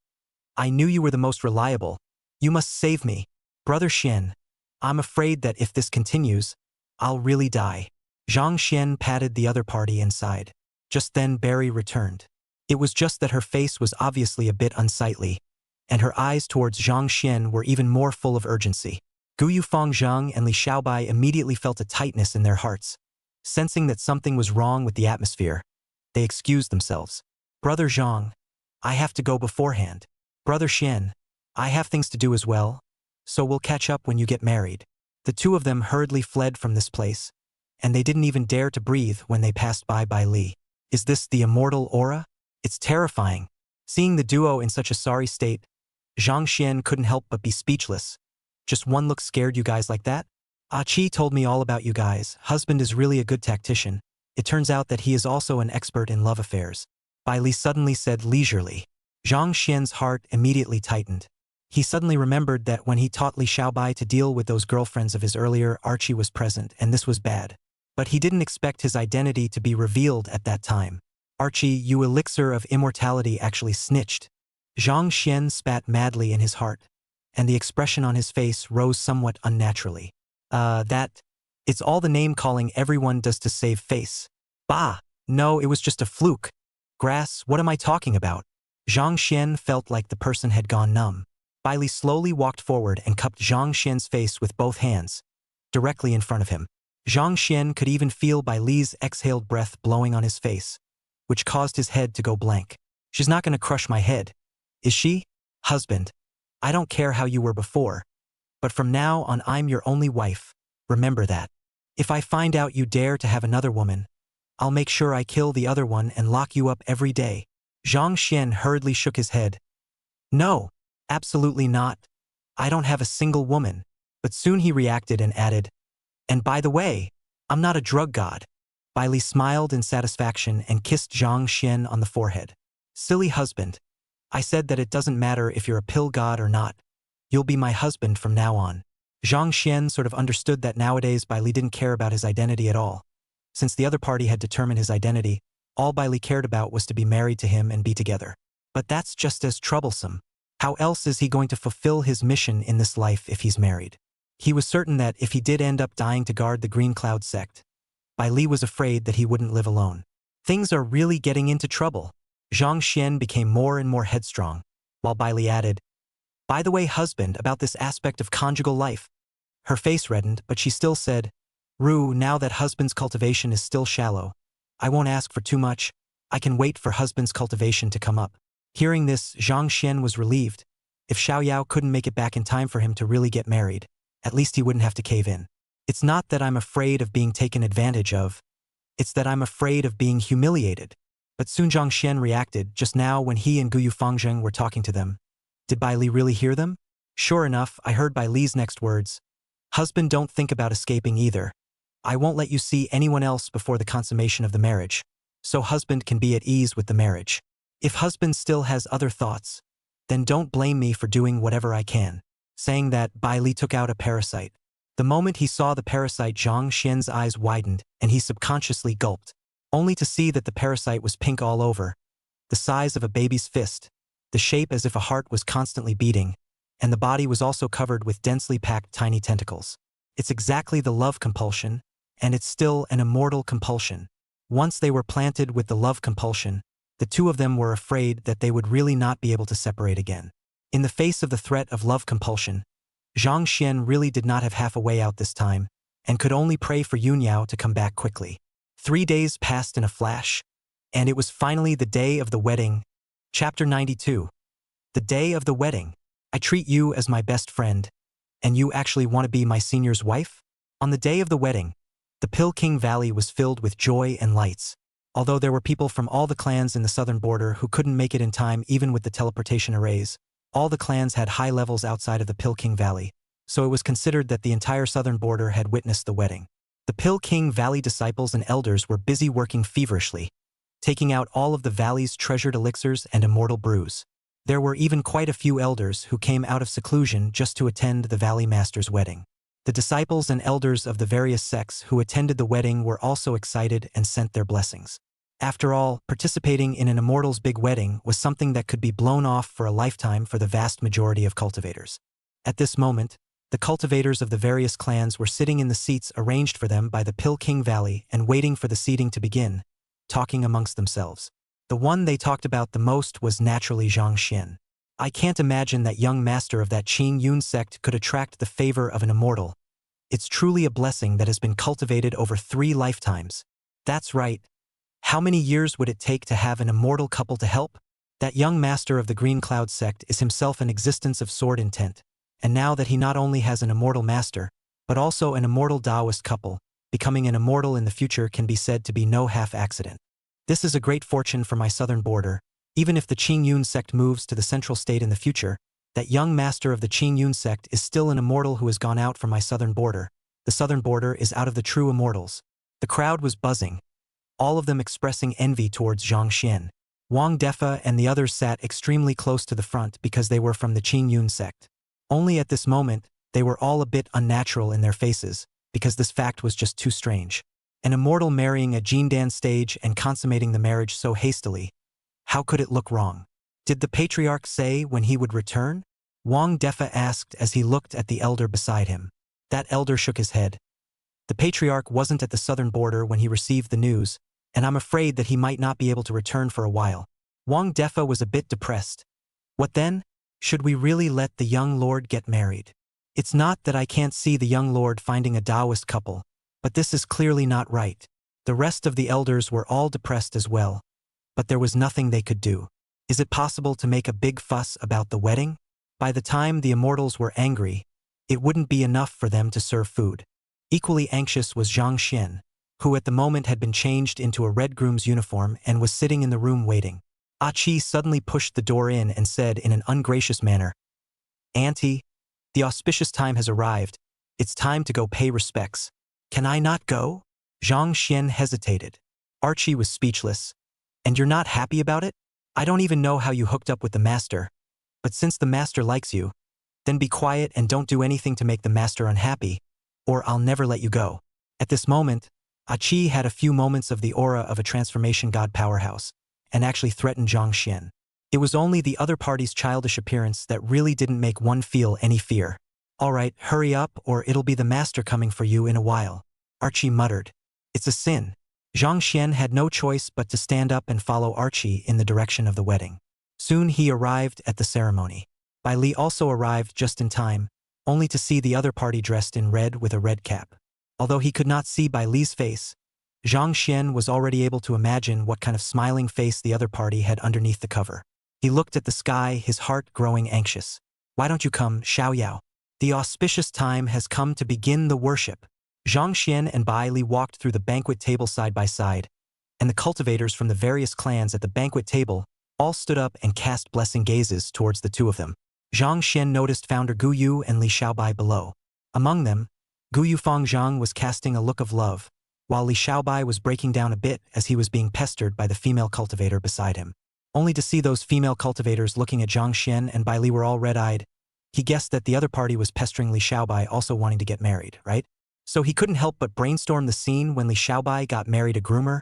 Speaker 2: I knew you were the most reliable. You must save me. Brother Xian, I'm afraid that if this continues, I'll really die. Zhang Xian patted the other party and sighed. Just then Barry returned. It was just that her face was obviously a bit unsightly, and her eyes towards Zhang Xian were even more full of urgency. Gu Yufang Zhang and Li Xiaobai immediately felt a tightness in their hearts. Sensing that something was wrong with the atmosphere, they excused themselves. Brother Zhang, I have to go beforehand. Brother Xian, I have things to do as well, so we'll catch up when you get married. The two of them hurriedly fled from this place, and they didn't even dare to breathe when they passed by Li. Is this the immortal aura? It's terrifying. Seeing the duo in such a sorry state, Zhang Xian couldn't help but be speechless. Just one look scared you guys like that? Ah Qi told me all about you guys. Husband is really a good tactician. It turns out that he is also an expert in love affairs. Bai Li suddenly said leisurely. Zhang Xian's heart immediately tightened. He suddenly remembered that when he taught Li Xiaobai to deal with those girlfriends of his earlier, Archie was present, and this was bad. But he didn't expect his identity to be revealed at that time. Archie, you elixir of immortality actually snitched. Zhang Xian spat madly in his heart, and the expression on his face rose somewhat unnaturally. It's all the name-calling everyone does to save face. Bah! No, it was just a fluke. Grass, what am I talking about? Zhang Xian felt like the person had gone numb. Bai Li slowly walked forward and cupped Zhang Xian's face with both hands, directly in front of him. Zhang Xian could even feel Bai Li's exhaled breath blowing on his face, which caused his head to go blank. She's not going to crush my head, is she? Husband, I don't care how you were before, but from now on I'm your only wife. Remember that. If I find out you dare to have another woman, I'll make sure I kill the other one and lock you up every day. Zhang Xian hurriedly shook his head. No, absolutely not. I don't have a single woman. But soon he reacted and added, and by the way, I'm not a drug god. Bai Li smiled in satisfaction and kissed Zhang Xian on the forehead. Silly husband. I said that it doesn't matter if you're a pill god or not. You'll be my husband from now on. Zhang Xian sort of understood that nowadays Bai Li didn't care about his identity at all. Since the other party had determined his identity, all Bai Li cared about was to be married to him and be together. But that's just as troublesome. How else is he going to fulfill his mission in this life if he's married? He was certain that if he did end up dying to guard the Green Cloud sect, Bai Li was afraid that he wouldn't live alone. Things are really getting into trouble. Zhang Xian became more and more headstrong, while Bai Li added, by the way, husband, about this aspect of conjugal life. Her face reddened, but she still said, Ru, now that husband's cultivation is still shallow, I won't ask for too much. I can wait for husband's cultivation to come up. Hearing this, Zhang Xian was relieved. If Xiao Yao couldn't make it back in time for him to really get married, at least he wouldn't have to cave in. It's not that I'm afraid of being taken advantage of. It's that I'm afraid of being humiliated. But soon Zhang Xian reacted, just now when he and Gu Yufangzheng were talking to them. Did Bai Li really hear them? Sure enough, I heard Bai Li's next words. Husband, don't think about escaping either. I won't let you see anyone else before the consummation of the marriage, so husband can be at ease with the marriage. If husband still has other thoughts, then don't blame me for doing whatever I can. Saying that, Bai Li took out a parasite. The moment he saw the parasite, Zhang Xian's eyes widened, and he subconsciously gulped, only to see that the parasite was pink all over, the size of a baby's fist, the shape as if a heart was constantly beating, and the body was also covered with densely packed tiny tentacles. It's exactly the love compulsion, and it's still an immortal compulsion. Once they were planted with the love compulsion, the two of them were afraid that they would really not be able to separate again. In the face of the threat of love compulsion, Zhang Xian really did not have half a way out this time, and could only pray for Yunyao to come back quickly. 3 days passed in a flash, and it was finally the day of the wedding. Chapter 92. The day of the wedding. I treat you as my best friend, and you actually want to be my senior's wife? On the day of the wedding, the Peking Valley was filled with joy and lights. Although there were people from all the clans in the southern border who couldn't make it in time even with the teleportation arrays, all the clans had high levels outside of the Peking Valley, so it was considered that the entire southern border had witnessed the wedding. The Peking Valley disciples and elders were busy working feverishly, taking out all of the valley's treasured elixirs and immortal brews. There were even quite a few elders who came out of seclusion just to attend the Valley Master's wedding. The disciples and elders of the various sects who attended the wedding were also excited and sent their blessings. After all, participating in an immortal's big wedding was something that could be blown off for a lifetime for the vast majority of cultivators. At this moment, the cultivators of the various clans were sitting in the seats arranged for them by the Peking Valley and waiting for the seating to begin, talking amongst themselves. The one they talked about the most was naturally Zhang Xian. I can't imagine that young master of that Qing Yun sect could attract the favor of an immortal. It's truly a blessing that has been cultivated over 3 lifetimes. That's right. How many years would it take to have an immortal couple to help? That young master of the Green Cloud sect is himself an existence of sword intent, and now that he not only has an immortal master, but also an immortal Taoist couple, becoming an immortal in the future can be said to be no half accident. This is a great fortune for my southern border. Even if the Qing Yun sect moves to the central state in the future, that young master of the Qing Yun sect is still an immortal who has gone out from my southern border. The southern border is out of the true immortals. The crowd was buzzing, all of them expressing envy towards Zhang Xian. Wang Defa and the others sat extremely close to the front because they were from the Qing Yun sect. Only at this moment, they were all a bit unnatural in their faces, because this fact was just too strange. An immortal marrying a Jindan stage and consummating the marriage so hastily. How could it look wrong? Did the patriarch say when he would return? Wang Defa asked as he looked at the elder beside him. That elder shook his head. The patriarch wasn't at the southern border when he received the news, and I'm afraid that he might not be able to return for a while. Wang Defa was a bit depressed. What then? Should we really let the young lord get married? It's not that I can't see the young lord finding a Taoist couple, but this is clearly not right. The rest of the elders were all depressed as well, but there was nothing they could do. Is it possible to make a big fuss about the wedding? By the time the immortals were angry, it wouldn't be enough for them to serve food. Equally anxious was Zhang Xian, who at the moment had been changed into a red groom's uniform and was sitting in the room waiting. Qi suddenly pushed the door in and said in an ungracious manner, "Auntie, the auspicious time has arrived. It's time to go pay respects. Can I not go?" Zhang Xian hesitated. Archie was speechless. "And you're not happy about it? I don't even know how you hooked up with the master. But since the master likes you, then be quiet and don't do anything to make the master unhappy, or I'll never let you go." At this moment, Qi had a few moments of the aura of a transformation god powerhouse, and actually threatened Zhang Xian. It was only the other party's childish appearance that really didn't make one feel any fear. "All right, hurry up or it'll be the master coming for you in a while," Archie muttered. "It's a sin." Zhang Xian had no choice but to stand up and follow Archie in the direction of the wedding. Soon he arrived at the ceremony. Bai Li also arrived just in time, only to see the other party dressed in red with a red cap. Although he could not see Bai Li's face, Zhang Xian was already able to imagine what kind of smiling face the other party had underneath the cover. He looked at the sky, his heart growing anxious. "Why don't you come, Xiaoyao? The auspicious time has come to begin the worship." Zhang Xian and Bai Li walked through the banquet table side by side, and the cultivators from the various clans at the banquet table all stood up and cast blessing gazes towards the two of them. Zhang Xian noticed founder Gu Yu and Li Xiaobai below. Among them, Gu Yufang Zhang was casting a look of love, while Li Xiaobai was breaking down a bit as he was being pestered by the female cultivator beside him. Only to see those female cultivators looking at Zhang Xian and Bai Li were all red-eyed. He guessed that the other party was pestering Li Xiaobai also wanting to get married, right? So he couldn't help but brainstorm the scene when Li Xiaobai got married a groomer,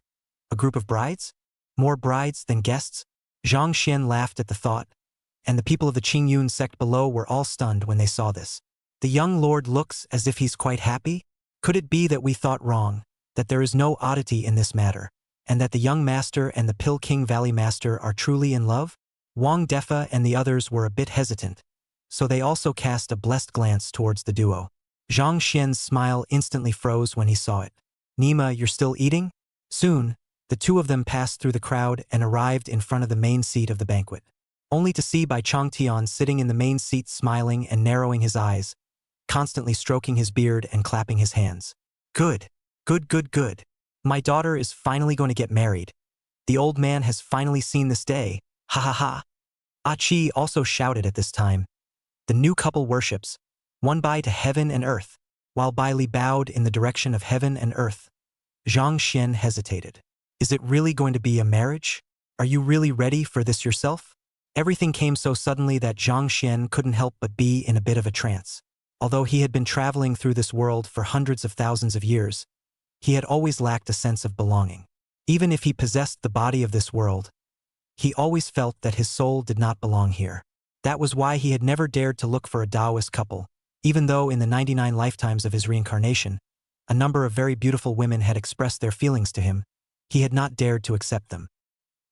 Speaker 2: a group of brides? More brides than guests? Zhang Xian laughed at the thought, and the people of the Qingyun sect below were all stunned when they saw this. The young lord looks as if he's quite happy? Could it be that we thought wrong, that there is no oddity in this matter, and that the young master and the Pill King Valley master are truly in love? Wang Defa and the others were a bit hesitant, so they also cast a blessed glance towards the duo. Zhang Xian's smile instantly froze when he saw it. Nima, you're still eating? Soon, the two of them passed through the crowd and arrived in front of the main seat of the banquet, only to see Bai Changtian sitting in the main seat smiling and narrowing his eyes, constantly stroking his beard and clapping his hands. Good. Good, good, good. My daughter is finally going to get married. The old man has finally seen this day. Ha ha ha. Ah Chi also shouted at this time. The new couple worships, one Bai to heaven and earth, while Bai Li bowed in the direction of heaven and earth. Zhang Xian hesitated. Is it really going to be a marriage? Are you really ready for this yourself? Everything came so suddenly that Zhang Xian couldn't help but be in a bit of a trance. Although he had been traveling through this world for hundreds of thousands of years, he had always lacked a sense of belonging. Even if he possessed the body of this world, he always felt that his soul did not belong here. That was why he had never dared to look for a Taoist couple, even though in the 99 lifetimes of his reincarnation, a number of very beautiful women had expressed their feelings to him. He had not dared to accept them.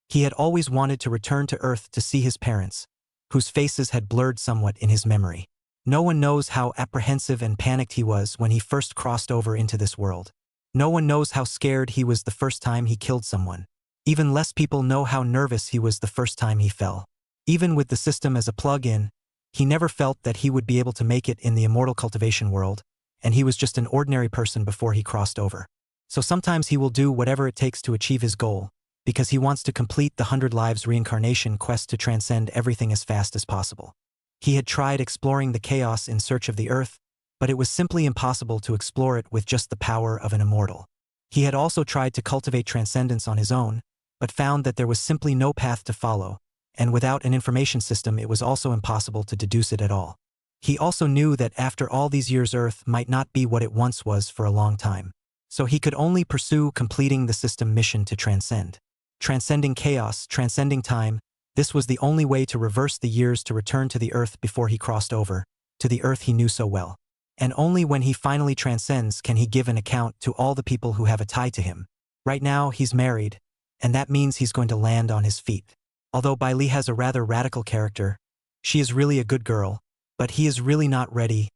Speaker 2: He had always wanted to return to Earth to see his parents, whose faces had blurred somewhat in his memory. No one knows how apprehensive and panicked he was when he first crossed over into this world. No one knows how scared he was the first time he killed someone. Even less people know how nervous he was the first time he fell. Even with the system as a plug-in, he never felt that he would be able to make it in the immortal cultivation world, and he was just an ordinary person before he crossed over. So sometimes he will do whatever it takes to achieve his goal, because he wants to complete the 100 Lives reincarnation quest to transcend everything as fast as possible. He had tried exploring the chaos in search of the earth, but it was simply impossible to explore it with just the power of an immortal. He had also tried to cultivate transcendence on his own, but found that there was simply no path to follow, and without an information system it was also impossible to deduce it at all. He also knew that after all these years Earth might not be what it once was for a long time. So he could only pursue completing the system mission to transcend. Transcending chaos, transcending time, this was the only way to reverse the years to return to the Earth before he crossed over, to the Earth he knew so well. And only when he finally transcends can he give an account to all the people who have a tie to him. Right now, he's married, and that means he's going to land on his feet. Although Bai Li has a rather radical character, she is really a good girl, but he is really not ready.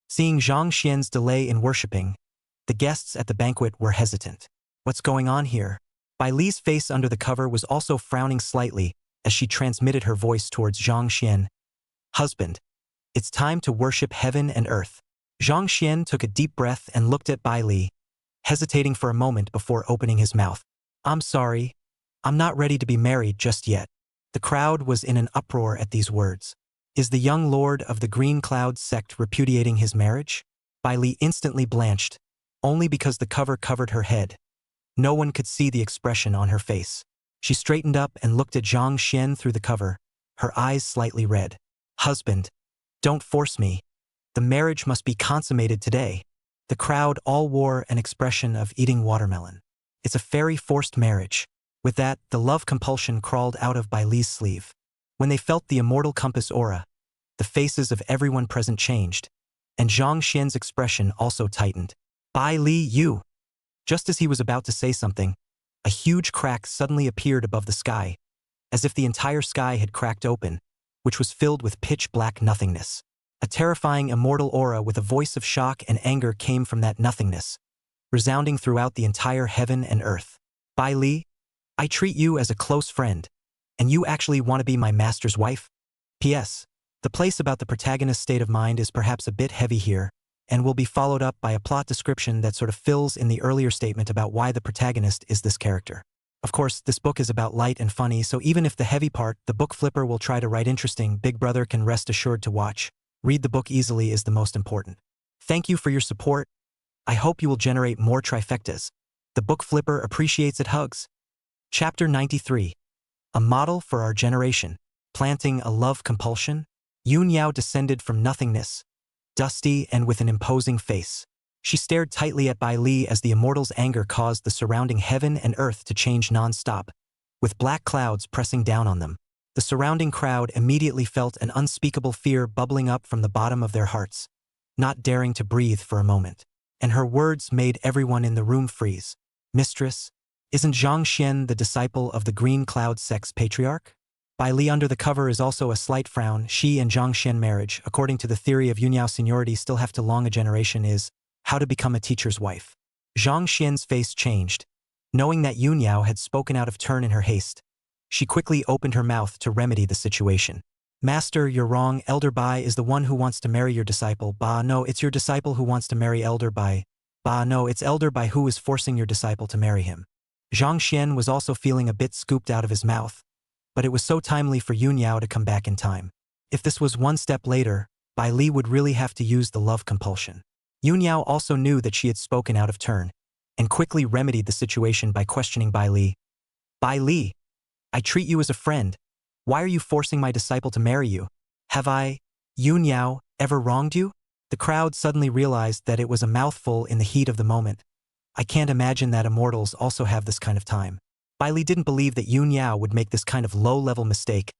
Speaker 2: Seeing Zhang Xian's delay in worshipping, the guests at the banquet were hesitant. What's going on here? Bai Li's face under the cover was also frowning slightly as she transmitted her voice towards Zhang Xian. Husband, it's time to worship heaven and earth. Zhang Xian took a deep breath and looked at Bai Li, hesitating for a moment before opening his mouth. I'm sorry, I'm not ready to be married just yet. The crowd was in an uproar at these words. Is the young lord of the Green Cloud sect repudiating his marriage? Bai Li instantly blanched, only because the cover covered her head. No one could see the expression on her face. She straightened up and looked at Zhang Xian through the cover, her eyes slightly red. Husband, don't force me. The marriage must be consummated today. The crowd all wore an expression of eating watermelon. It's a very forced marriage. With that, the love compulsion crawled out of Bai Li's sleeve. When they felt the immortal compass aura, the faces of everyone present changed, and Zhang Xian's expression also tightened. Bai Li, you! Just as he was about to say something, a huge crack suddenly appeared above the sky, as if the entire sky had cracked open, which was filled with pitch-black nothingness. A terrifying immortal aura with a voice of shock and anger came from that nothingness, resounding throughout the entire heaven and earth. Bai Li, I treat you as a close friend, and you actually want to be my master's wife? P.S. The place about the protagonist's state of mind is perhaps a bit heavy here, and will be followed up by a plot description that sort of fills in the earlier statement about why the protagonist is this character. Of course, this book is about light and funny, so even if the heavy part, the book flipper will try to write interesting, Big Brother can rest assured to watch. Read the book easily is the most important. Thank you for your support. I hope you will generate more trifectas. The book flipper appreciates it. Hugs. Chapter 93. A model for our generation. Planting a love compulsion? Yun Yao descended from nothingness, dusty and with an imposing face. She stared tightly at Bai Li as the immortal's anger caused the surrounding heaven and earth to change non-stop, with black clouds pressing down on them. The surrounding crowd immediately felt an unspeakable fear bubbling up from the bottom of their hearts, not daring to breathe for a moment. And her words made everyone in the room freeze. Mistress, isn't Zhang Xian the disciple of the Green Cloud Sect's patriarch? Bai Li under the cover is also a slight frown. She and Zhang Xian marriage, according to the theory of Yun Yao seniority, still have to long a generation is how to become a teacher's wife. Zhang Xian's face changed. Knowing that Yun Yao had spoken out of turn in her haste, she quickly opened her mouth to remedy the situation. Master, you're wrong. Elder Bai is the one who wants to marry your disciple. Ba, no, it's your disciple who wants to marry Elder Bai. Ba, no, it's Elder Bai who is forcing your disciple to marry him. Zhang Xian was also feeling a bit scooped out of his mouth, but it was so timely for Yun Yao to come back in time. If this was one step later, Bai Li would really have to use the love compulsion. Yun Yao also knew that she had spoken out of turn, and quickly remedied the situation by questioning Bai Li. Bai Li, I treat you as a friend. Why are you forcing my disciple to marry you? Have I, Yun Yao, ever wronged you? The crowd suddenly realized that it was a mouthful in the heat of the moment. I can't imagine that immortals also have this kind of time. Bai Li didn't believe that Yun Yao would make this kind of low-level mistake.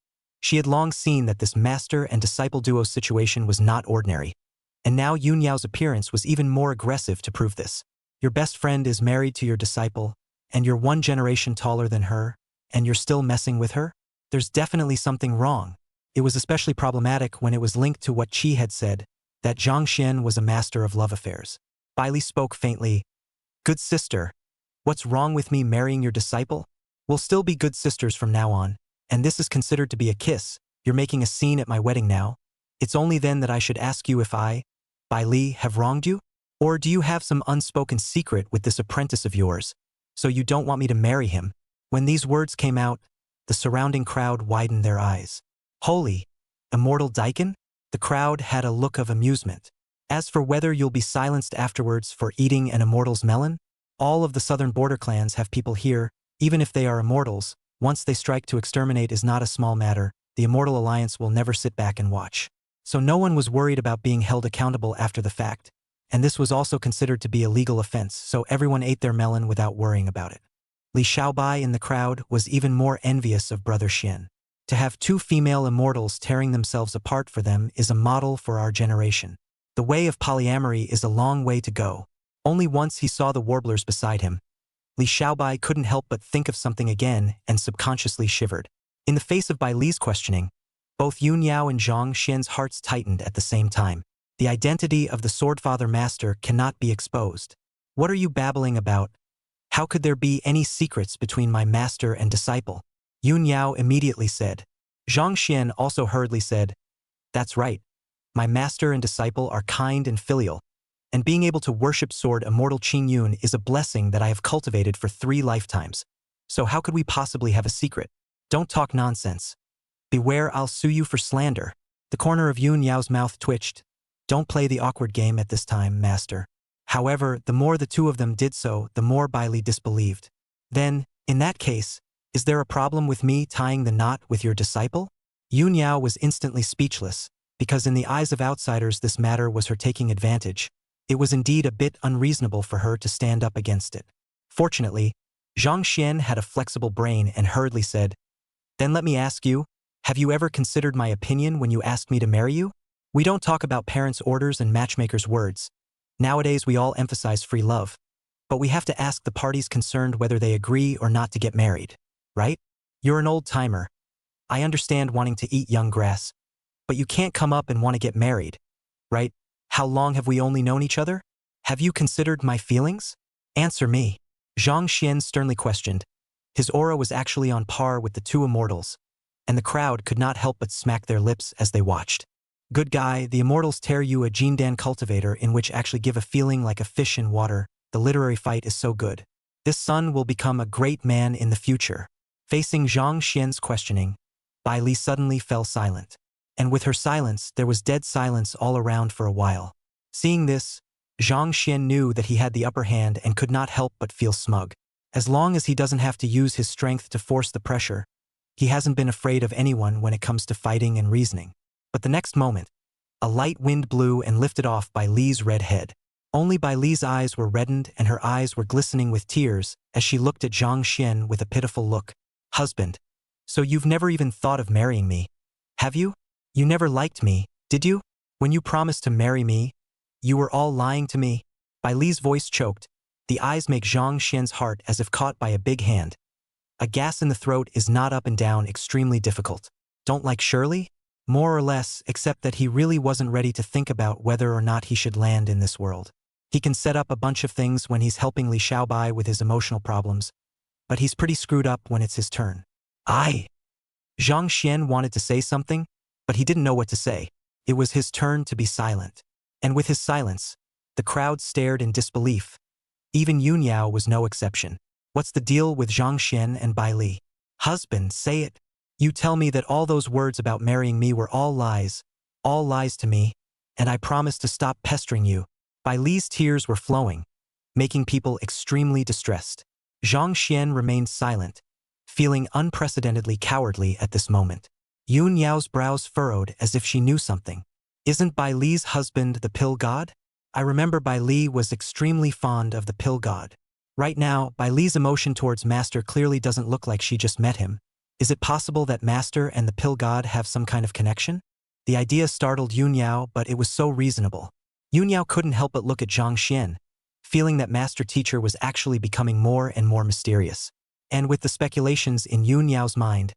Speaker 2: She had long seen that this master and disciple duo situation was not ordinary. And now Yun Yao's appearance was even more aggressive to prove this. Your best friend is married to your disciple, and you're one generation taller than her, and you're still messing with her? There's definitely something wrong. It was especially problematic when it was linked to what Qi had said, that Zhang Xian was a master of love affairs. Bai Li spoke faintly. Good sister, what's wrong with me marrying your disciple? We'll still be good sisters from now on, and this is considered to be a kiss. You're making a scene at my wedding now. It's only then that I should ask you if I, Bai Li, have wronged you? Or do you have some unspoken secret with this apprentice of yours, so you don't want me to marry him? When these words came out, the surrounding crowd widened their eyes. Holy, immortal Daikin? The crowd had a look of amusement. As for whether you'll be silenced afterwards for eating an immortal's melon, all of the southern border clans have people here, even if they are immortals. Once they strike to exterminate is not a small matter. The Immortal Alliance will never sit back and watch. So no one was worried about being held accountable after the fact. And this was also considered to be a legal offense, so everyone ate their melon without worrying about it. Li Xiaobai in the crowd was even more envious of Brother Xian. To have two female immortals tearing themselves apart for them is a model for our generation. The way of polyamory is a long way to go. Only once he saw the warblers beside him, Li Xiaobai couldn't help but think of something again and subconsciously shivered. In the face of Bai Li's questioning, both Yun Yao and Zhang Xian's hearts tightened at the same time. The identity of the Swordfather Master cannot be exposed. What are you babbling about? How could there be any secrets between my master and disciple? Yun Yao immediately said. Zhang Xian also hurriedly said, That's right. My master and disciple are kind and filial, and being able to worship Sword Immortal Qing Yun is a blessing that I have cultivated for 3 lifetimes. So how could we possibly have a secret? Don't talk nonsense. Beware, I'll sue you for slander. The corner of Yun Yao's mouth twitched. Don't play the awkward game at this time, master. However, the more the two of them did so, the more Bai Li disbelieved. Then, in that case, is there a problem with me tying the knot with your disciple? Yun Yao was instantly speechless, because in the eyes of outsiders this matter was her taking advantage. It was indeed a bit unreasonable for her to stand up against it. Fortunately, Zhang Xian had a flexible brain and hurriedly said, Then let me ask you, have you ever considered my opinion when you asked me to marry you? We don't talk about parents' orders and matchmakers' words. Nowadays we all emphasize free love. But we have to ask the parties concerned whether they agree or not to get married, right? You're an old-timer. I understand wanting to eat young grass. But you can't come up and want to get married, right? How long have we only known each other? Have you considered my feelings? Answer me. Zhang Xian sternly questioned. His aura was actually on par with the two immortals, and the crowd could not help but smack their lips as they watched. Good guy, the immortals tear you a Jindan cultivator in which actually give a feeling like a fish in water. The literary fight is so good. This son will become a great man in the future. Facing Zhang Xian's questioning, Bai Li suddenly fell silent. And with her silence, there was dead silence all around for a while. Seeing this, Zhang Xian knew that he had the upper hand and could not help but feel smug. As long as he doesn't have to use his strength to force the pressure, he hasn't been afraid of anyone when it comes to fighting and reasoning. But the next moment, a light wind blew and lifted off Bai Li's red head. Only Bai Li's eyes were reddened and her eyes were glistening with tears as she looked at Zhang Xian with a pitiful look. Husband, so you've never even thought of marrying me, have you? You never liked me, did you? When you promised to marry me, you were all lying to me. Bai Li's voice choked. The eyes make Zhang Xian's heart as if caught by a big hand. A gas in the throat is not up and down extremely difficult. Don't like Shirley? More or less, except that he really wasn't ready to think about whether or not he should land in this world. He can set up a bunch of things when he's helping Li Xiaobai with his emotional problems, but he's pretty screwed up when it's his turn. Zhang Xian wanted to say something, but he didn't know what to say. It was his turn to be silent. And with his silence, the crowd stared in disbelief. Even Yun Yao was no exception. What's the deal with Zhang Xian and Bai Li? Husband, say it. You tell me that all those words about marrying me were all lies to me, and I promised to stop pestering you. Bai Li's tears were flowing, making people extremely distressed. Zhang Xian remained silent, feeling unprecedentedly cowardly at this moment. Yun Yao's brows furrowed as if she knew something. Isn't Bai Li's husband the pill god? I remember Bai Li was extremely fond of the pill god. Right now, Bai Li's emotion towards Master clearly doesn't look like she just met him. Is it possible that Master and the pill god have some kind of connection? The idea startled Yun Yao, but it was so reasonable. Yun Yao couldn't help but look at Zhang Xian, feeling that Master Teacher was actually becoming more and more mysterious. And with the speculations in Yun Yao's mind,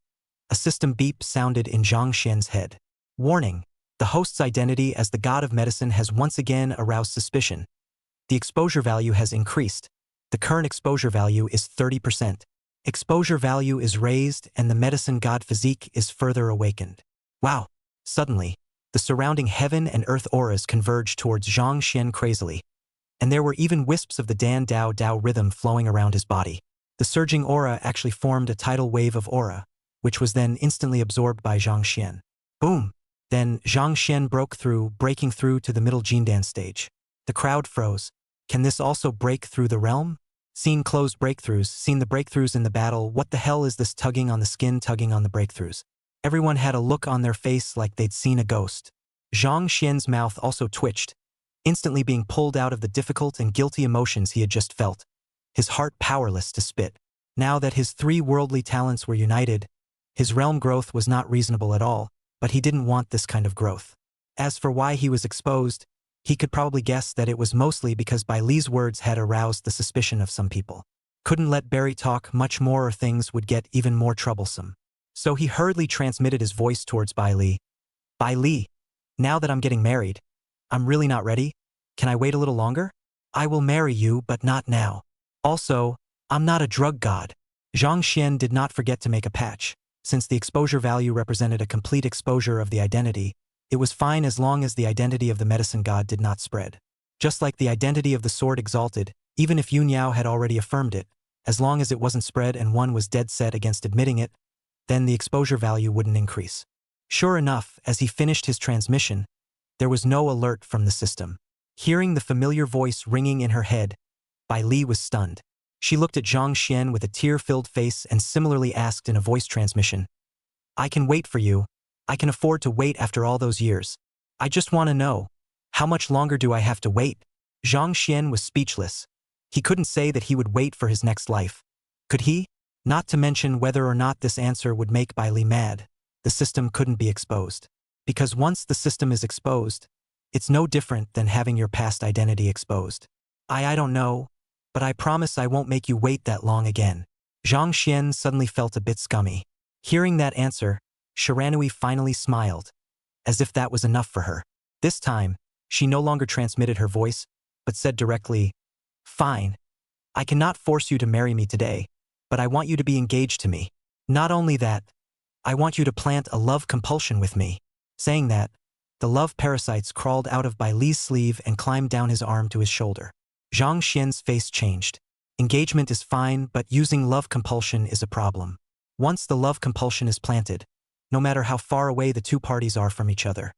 Speaker 2: a system beep sounded in Zhang Xian's head. Warning: the host's identity as the god of medicine has once again aroused suspicion. The exposure value has increased. The current exposure value is 30%. Exposure value is raised and the medicine god physique is further awakened. Wow! Suddenly, the surrounding heaven and earth auras converged towards Zhang Xian crazily, and there were even wisps of the Dan Dao Dao rhythm flowing around his body. The surging aura actually formed a tidal wave of aura, which was then instantly absorbed by Zhang Xian. Boom! Then Zhang Xian broke through, breaking through to the middle Jindan stage. The crowd froze. Can this also break through the realm? Seen closed breakthroughs, seen the breakthroughs in the battle. What the hell is this tugging on the skin, tugging on the breakthroughs? Everyone had a look on their face like they'd seen a ghost. Zhang Xian's mouth also twitched, instantly being pulled out of the difficult and guilty emotions he had just felt, his heart powerless to spit. Now that his three worldly talents were united, his realm growth was not reasonable at all, but he didn't want this kind of growth. As for why he was exposed, he could probably guess that it was mostly because Bai Li's words had aroused the suspicion of some people. Couldn't let Barry talk much more or things would get even more troublesome. So he hurriedly transmitted his voice towards Bai Li. Bai Li, now that I'm getting married, I'm really not ready. Can I wait a little longer? I will marry you, but not now. Also, I'm not a drug god. Zhang Xian did not forget to make a patch. Since the exposure value represented a complete exposure of the identity, it was fine as long as the identity of the medicine god did not spread. Just like the identity of the sword exalted, even if Yun Yao had already affirmed it, as long as it wasn't spread and one was dead set against admitting it, then the exposure value wouldn't increase. Sure enough, as he finished his transmission, there was no alert from the system. Hearing the familiar voice ringing in her head, Bai Li was stunned. She looked at Zhang Xian with a tear-filled face and similarly asked in a voice transmission, I can wait for you. I can afford to wait after all those years. I just want to know, how much longer do I have to wait? Zhang Xian was speechless. He couldn't say that he would wait for his next life. Could he? Not to mention whether or not this answer would make Bai Li mad. The system couldn't be exposed. Because once the system is exposed, it's no different than having your past identity exposed. I don't know, but I promise I won't make you wait that long again. Zhang Xian suddenly felt a bit scummy. Hearing that answer, Shiranui finally smiled, as if that was enough for her. This time, she no longer transmitted her voice, but said directly, Fine. I cannot force you to marry me today, but I want you to be engaged to me. Not only that, I want you to plant a love compulsion with me. Saying that, the love parasites crawled out of Bai Li's sleeve and climbed down his arm to his shoulder. Zhang Xian's face changed. Engagement is fine, but using love compulsion is a problem. Once the love compulsion is planted, no matter how far away the two parties are from each other,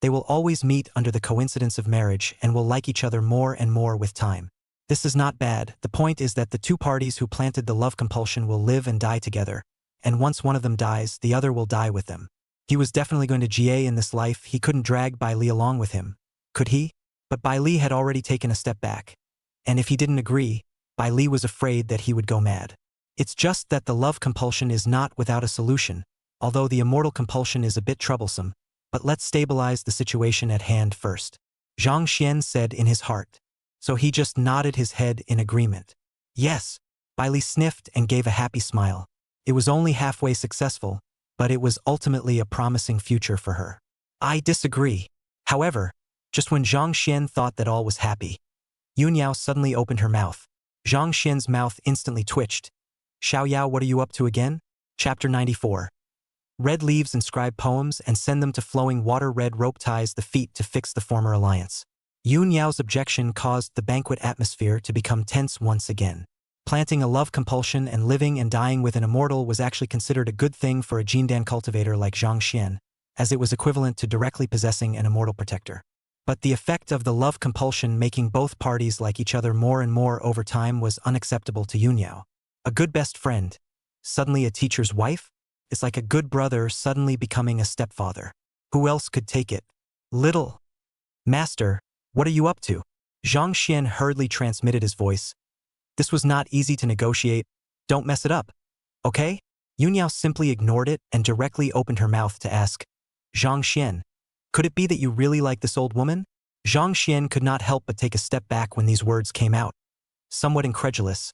Speaker 2: they will always meet under the coincidence of marriage and will like each other more and more with time. This is not bad. The point is that the two parties who planted the love compulsion will live and die together, and once one of them dies, the other will die with them. He was definitely going to GA in this life. He couldn't drag Bai Li along with him, could he? But Bai Li had already taken a step back. And if he didn't agree, Bai Li was afraid that he would go mad. It's just that the love compulsion is not without a solution, although the immortal compulsion is a bit troublesome. But let's stabilize the situation at hand first. Zhang Xian said in his heart. So he just nodded his head in agreement. Yes. Bai Li sniffed and gave a happy smile. It was only halfway successful, but it was ultimately a promising future for her. I disagree. However, just when Zhang Xian thought that all was happy, Yunyao suddenly opened her mouth. Zhang Xian's mouth instantly twitched. Xiaoyao, what are you up to again? Chapter 94. Red leaves inscribe poems and send them to flowing water. Red rope ties the feet to fix the former alliance. Yunyao's objection caused the banquet atmosphere to become tense once again. Planting a love compulsion and living and dying with an immortal was actually considered a good thing for a Jindan cultivator like Zhang Xian, as it was equivalent to directly possessing an immortal protector. But the effect of the love compulsion making both parties like each other more and more over time was unacceptable to Yunyao. A good best friend, suddenly a teacher's wife? It's like a good brother suddenly becoming a stepfather. Who else could take it? Little Master, what are you up to? Zhang Xian hurriedly transmitted his voice. This was not easy to negotiate. Don't mess it up. Okay? Yunyao simply ignored it and directly opened her mouth to ask, Zhang Xian, could it be that you really like this old woman? Zhang Xian could not help but take a step back when these words came out. Somewhat incredulous.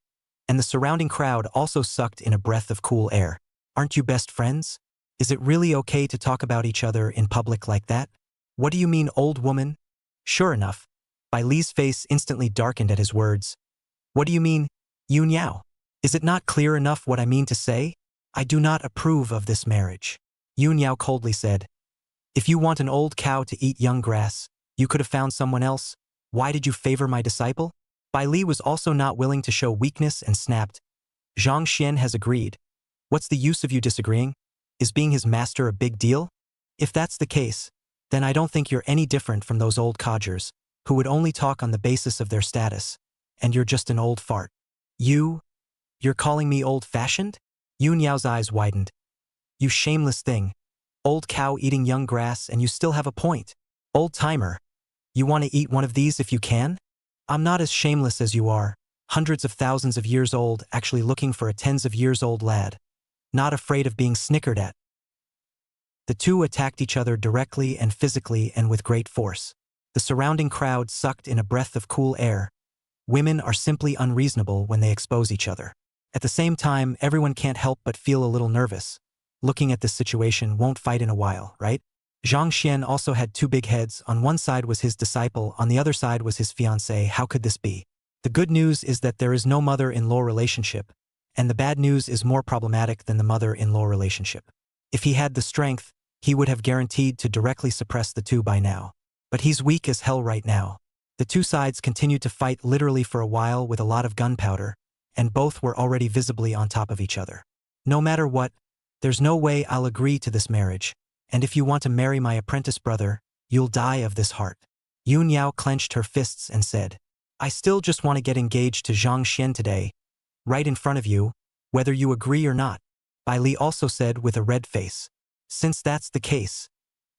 Speaker 2: And the surrounding crowd also sucked in a breath of cool air. Aren't you best friends? Is it really okay to talk about each other in public like that? What do you mean, old woman? Sure enough, Bai Li's face instantly darkened at his words. What do you mean, Yunyao? Is it not clear enough what I mean to say? I do not approve of this marriage. Yunyao coldly said. If you want an old cow to eat young grass, you could have found someone else. Why did you favor my disciple? Bai Li was also not willing to show weakness and snapped. Zhang Xian has agreed. What's the use of you disagreeing? Is being his master a big deal? If that's the case, then I don't think you're any different from those old codgers, who would only talk on the basis of their status. And you're just an old fart. You're calling me old-fashioned? Yunyao's eyes widened. You shameless thing. Old cow eating young grass and you still have a point. Old-timer. You want to eat one of these if you can? I'm not as shameless as you are, hundreds of thousands of years old actually looking for a tens of years old lad. Not afraid of being snickered at. The two attacked each other directly and physically and with great force. The surrounding crowd sucked in a breath of cool air. Women are simply unreasonable when they expose each other. At the same time, everyone can't help but feel a little nervous. Looking at this situation, won't fight in a while, right? Zhang Xian also had two big heads. On one side was his disciple, on the other side was his fiancée. How could this be? The good news is that there is no mother-in-law relationship, and the bad news is more problematic than the mother-in-law relationship. If he had the strength, he would have guaranteed to directly suppress the two by now. But he's weak as hell right now. The two sides continued to fight literally for a while with a lot of gunpowder, and both were already visibly on top of each other. No matter what, there's no way I'll agree to this marriage, and if you want to marry my apprentice brother, you'll die of this heart. Yunyao clenched her fists and said, I still just want to get engaged to Zhang Xian today, right in front of you, whether you agree or not. Bai Li also said with a red face. Since that's the case,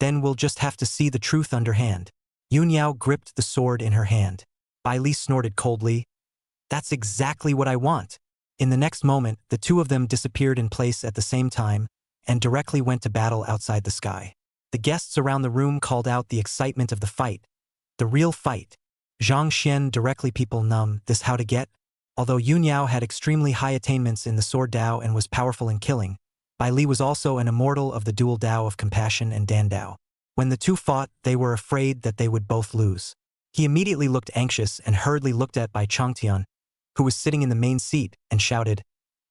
Speaker 2: then we'll just have to see the truth underhand. Yunyao gripped the sword in her hand. Bai Li snorted coldly. That's exactly what I want. In the next moment, the two of them disappeared in place at the same time and directly went to battle outside the sky. The guests around the room called out the excitement of the fight. The real fight. Zhang Xian directly people numb this how to get. Although Yunyao had extremely high attainments in the sword Dao and was powerful in killing, Bai Li was also an immortal of the dual Dao of compassion and Dan Dao. When the two fought, they were afraid that they would both lose. He immediately looked anxious and hurriedly looked at Bai Changtian, who was sitting in the main seat, and shouted,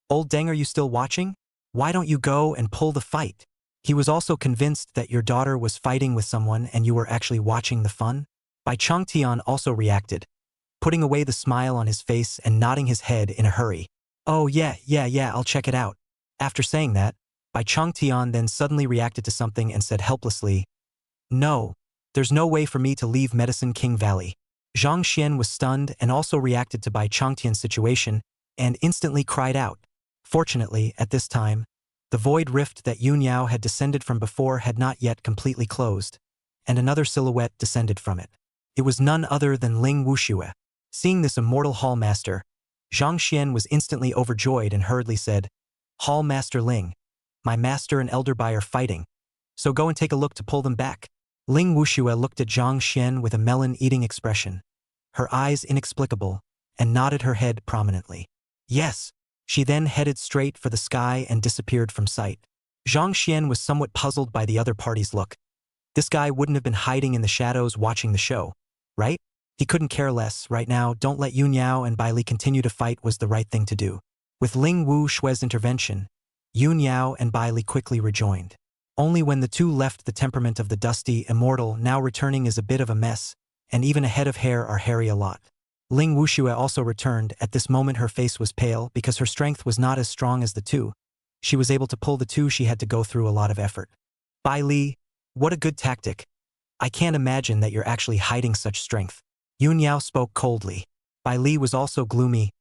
Speaker 2: Old Deng, are you still watching? Why don't you go and pull the fight? He was also convinced that your daughter was fighting with someone and you were actually watching the fun. Bai Changtian also reacted, putting away the smile on his face and nodding his head in a hurry. Oh yeah, I'll check it out. After saying that, Bai Changtian then suddenly reacted to something and said helplessly, No, there's no way for me to leave Medicine King Valley. Zhang Xian was stunned and also reacted to Bai Changtian's situation and instantly cried out. Fortunately, at this time, The void rift that Yun Yao had descended from before had not yet completely closed, and another silhouette descended from it. It was none other than Ling Wuxue. Seeing this immortal Hall Master, Zhang Xian was instantly overjoyed and hurriedly said, "Hall Master Ling, my master and elder Bai are fighting, so go and take a look to pull them back." Ling Wuxue looked at Zhang Xian with a melon-eating expression, her eyes inexplicable, and nodded her head prominently. Yes. She then headed straight for the sky and disappeared from sight. Zhang Xian was somewhat puzzled by the other party's look. This guy wouldn't have been hiding in the shadows watching the show, right? He couldn't care less. Right now, don't let Yun Yao and Bai Li continue to fight was the right thing to do. With Ling Wushue's intervention, Yun Yao and Bai Li quickly rejoined. Only when the two left the temperament of the dusty immortal now returning is a bit of a mess, and even a head of hair are hairy a lot. Ling Wuxue also returned. At this moment her face was pale because her strength was not as strong as the two. She was able to pull the two, she had to go through a lot of effort. Bai Li, what a good tactic. I can't imagine that you're actually hiding such strength. Yun Yao spoke coldly. Bai Li was also gloomy.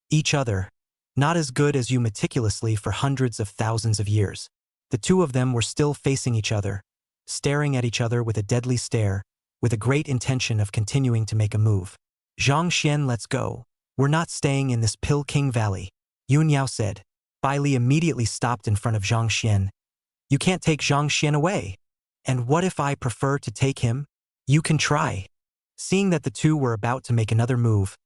Speaker 2: Each other. Not as good as you meticulously for hundreds of thousands of years. The two of them were still facing each other, staring at each other with a deadly stare, with a great intention of continuing to make a move. Zhang Xian, let's go. We're not staying in this Pill King Valley, Yun Yao said. Bai Li immediately stopped in front of Zhang Xian. You can't take Zhang Xian away. And what if I prefer to take him? You can try. Seeing that the two were about to make another move,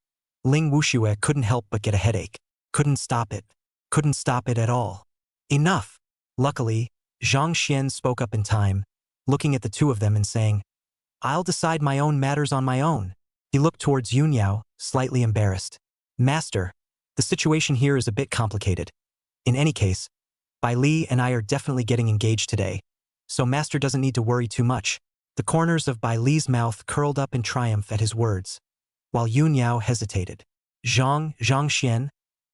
Speaker 2: Ling Wuxue couldn't help but get a headache. Couldn't stop it. Couldn't stop it at all. Enough. Luckily, Zhang Xian spoke up in time, looking at the two of them and saying, I'll decide my own matters on my own. He looked towards Yun Yao, slightly embarrassed. Master, the situation here is a bit complicated. In any case, Bai Li and I are definitely getting engaged today, so Master doesn't need to worry too much. The corners of Bai Li's mouth curled up in triumph at his words, while Yun Yao hesitated. Zhang Xian,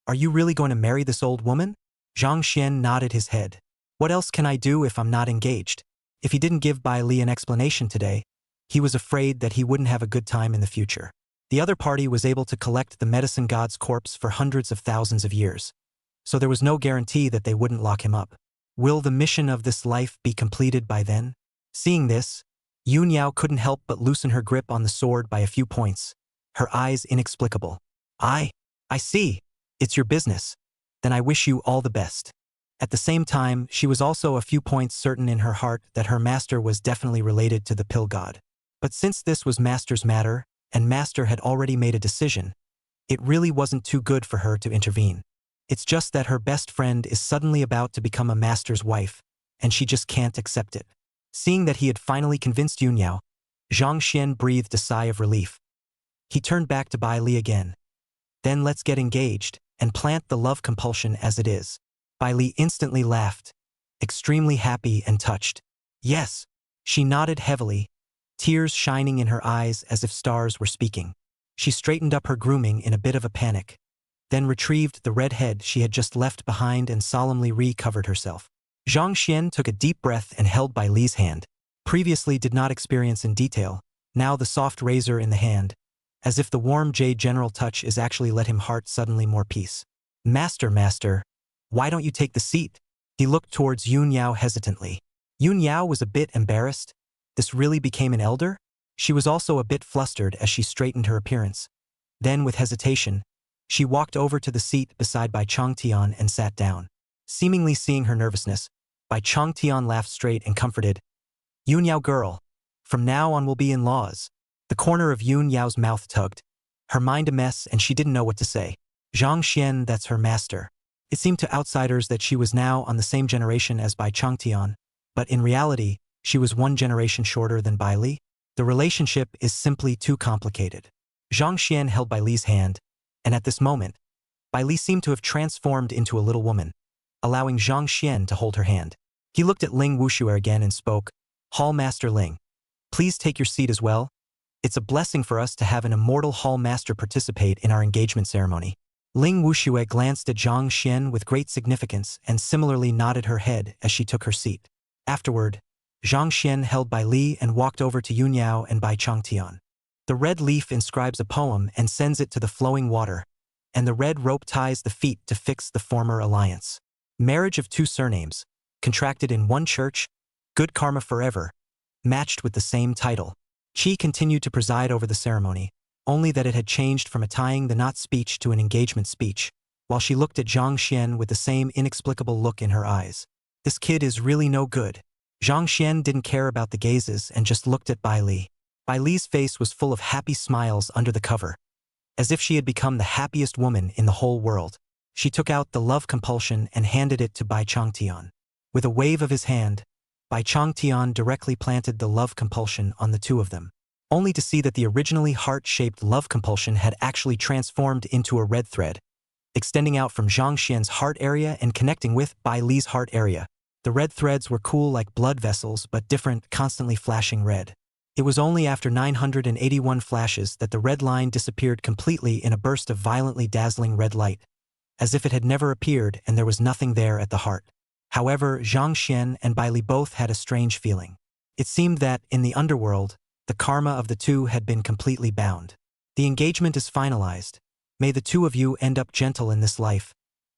Speaker 2: are you really going to marry this old woman? Zhang Xian nodded his head. What else can I do if I'm not engaged? If he didn't give Bai Li an explanation today, he was afraid that he wouldn't have a good time in the future. The other party was able to collect the medicine god's corpse for hundreds of thousands of years, so there was no guarantee that they wouldn't lock him up. Will the mission of this life be completed by then? Seeing this, Yun Yao couldn't help but loosen her grip on the sword by a few points, her eyes inexplicable. I see. It's your business. Then I wish you all the best. At the same time, she was also a few points certain in her heart that her master was definitely related to the pill god. But since this was Master's matter, and Master had already made a decision, it really wasn't too good for her to intervene. It's just that her best friend is suddenly about to become a Master's wife, and she just can't accept it. Seeing that he had finally convinced Yun Yao, Zhang Xian breathed a sigh of relief. He turned back to Bai Li again. Then let's get engaged, and plant the love compulsion as it is. Bai Li instantly laughed, extremely happy and touched. Yes, she nodded heavily, tears shining in her eyes as if stars were speaking. She straightened up her grooming in a bit of a panic, then retrieved the red head she had just left behind and solemnly recovered herself. Zhang Xian took a deep breath and held Bai Li's hand. Previously did not experience in detail, now the soft razor in the hand, as if the warm jade general touch is actually let him heart suddenly more peace. Master, why don't you take the seat? He looked towards Yun Yao hesitantly. Yun Yao was a bit embarrassed. This really became an elder? She was also a bit flustered as she straightened her appearance. Then, with hesitation, she walked over to the seat beside Bai Changtian and sat down. Seemingly seeing her nervousness, Bai Changtian laughed straight and comforted. Yun Yao girl, from now on we'll be in-laws. The corner of Yun Yao's mouth tugged, her mind a mess and she didn't know what to say. Zhang Xian, that's her master. It seemed to outsiders that she was now on the same generation as Bai Changtian, but in reality, she was one generation shorter than Bai Li. The relationship is simply too complicated. Zhang Xian held Bai Li's hand, and at this moment, Bai Li seemed to have transformed into a little woman, allowing Zhang Xian to hold her hand. He looked at Ling Wuxue again and spoke, Hall Master Ling, please take your seat as well. It's a blessing for us to have an immortal Hall Master participate in our engagement ceremony. Ling Wuxue glanced at Zhang Xian with great significance and similarly nodded her head as she took her seat. Afterward, Zhang Xian held Bai Li and walked over to Yun Yao and Bai Changtian. The red leaf inscribes a poem and sends it to the flowing water, and the red rope ties the feet to fix the former alliance. Marriage of two surnames, contracted in one church, good karma forever, matched with the same title. Qi continued to preside over the ceremony, only that it had changed from a tying the knot speech to an engagement speech, while she looked at Zhang Xian with the same inexplicable look in her eyes. This kid is really no good. Zhang Xian didn't care about the gazes and just looked at Bai Li. Bai Li's face was full of happy smiles under the cover, as if she had become the happiest woman in the whole world. She took out the love compulsion and handed it to Bai Changtian. With a wave of his hand, Bai Changtian directly planted the love compulsion on the two of them, only to see that the originally heart-shaped love compulsion had actually transformed into a red thread, extending out from Zhang Xian's heart area and connecting with Bai Li's heart area. The red threads were cool like blood vessels but different, constantly flashing red. It was only after 981 flashes that the red line disappeared completely in a burst of violently dazzling red light, as if it had never appeared and there was nothing there at the heart. However, Zhang Xian and Bai Li both had a strange feeling. It seemed that, in the underworld, the karma of the two had been completely bound. The engagement is finalized. May the two of you end up gentle in this life,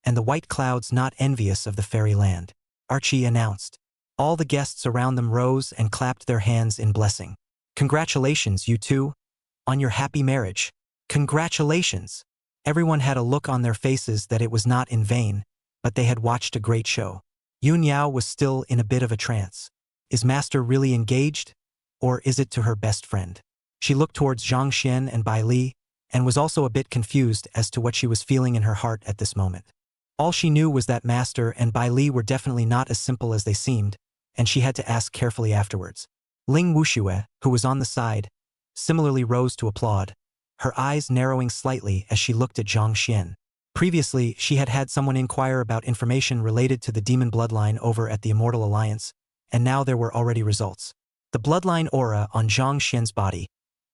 Speaker 2: and the white clouds not envious of the fairy land, Archie announced. All the guests around them rose and clapped their hands in blessing. Congratulations, you two, on your happy marriage. Congratulations. Everyone had a look on their faces that it was not in vain, but they had watched a great show. Yun Yao was still in a bit of a trance. Is Master really engaged? Or is it to her best friend? She looked towards Zhang Xian and Bai Li, and was also a bit confused as to what she was feeling in her heart at this moment. All she knew was that Master and Bai Li were definitely not as simple as they seemed, and she had to ask carefully afterwards. Ling Wuxue, who was on the side, similarly rose to applaud, her eyes narrowing slightly as she looked at Zhang Xian. Previously, she had had someone inquire about information related to the demon bloodline over at the Immortal Alliance, and now there were already results. The bloodline aura on Zhang Xian's body,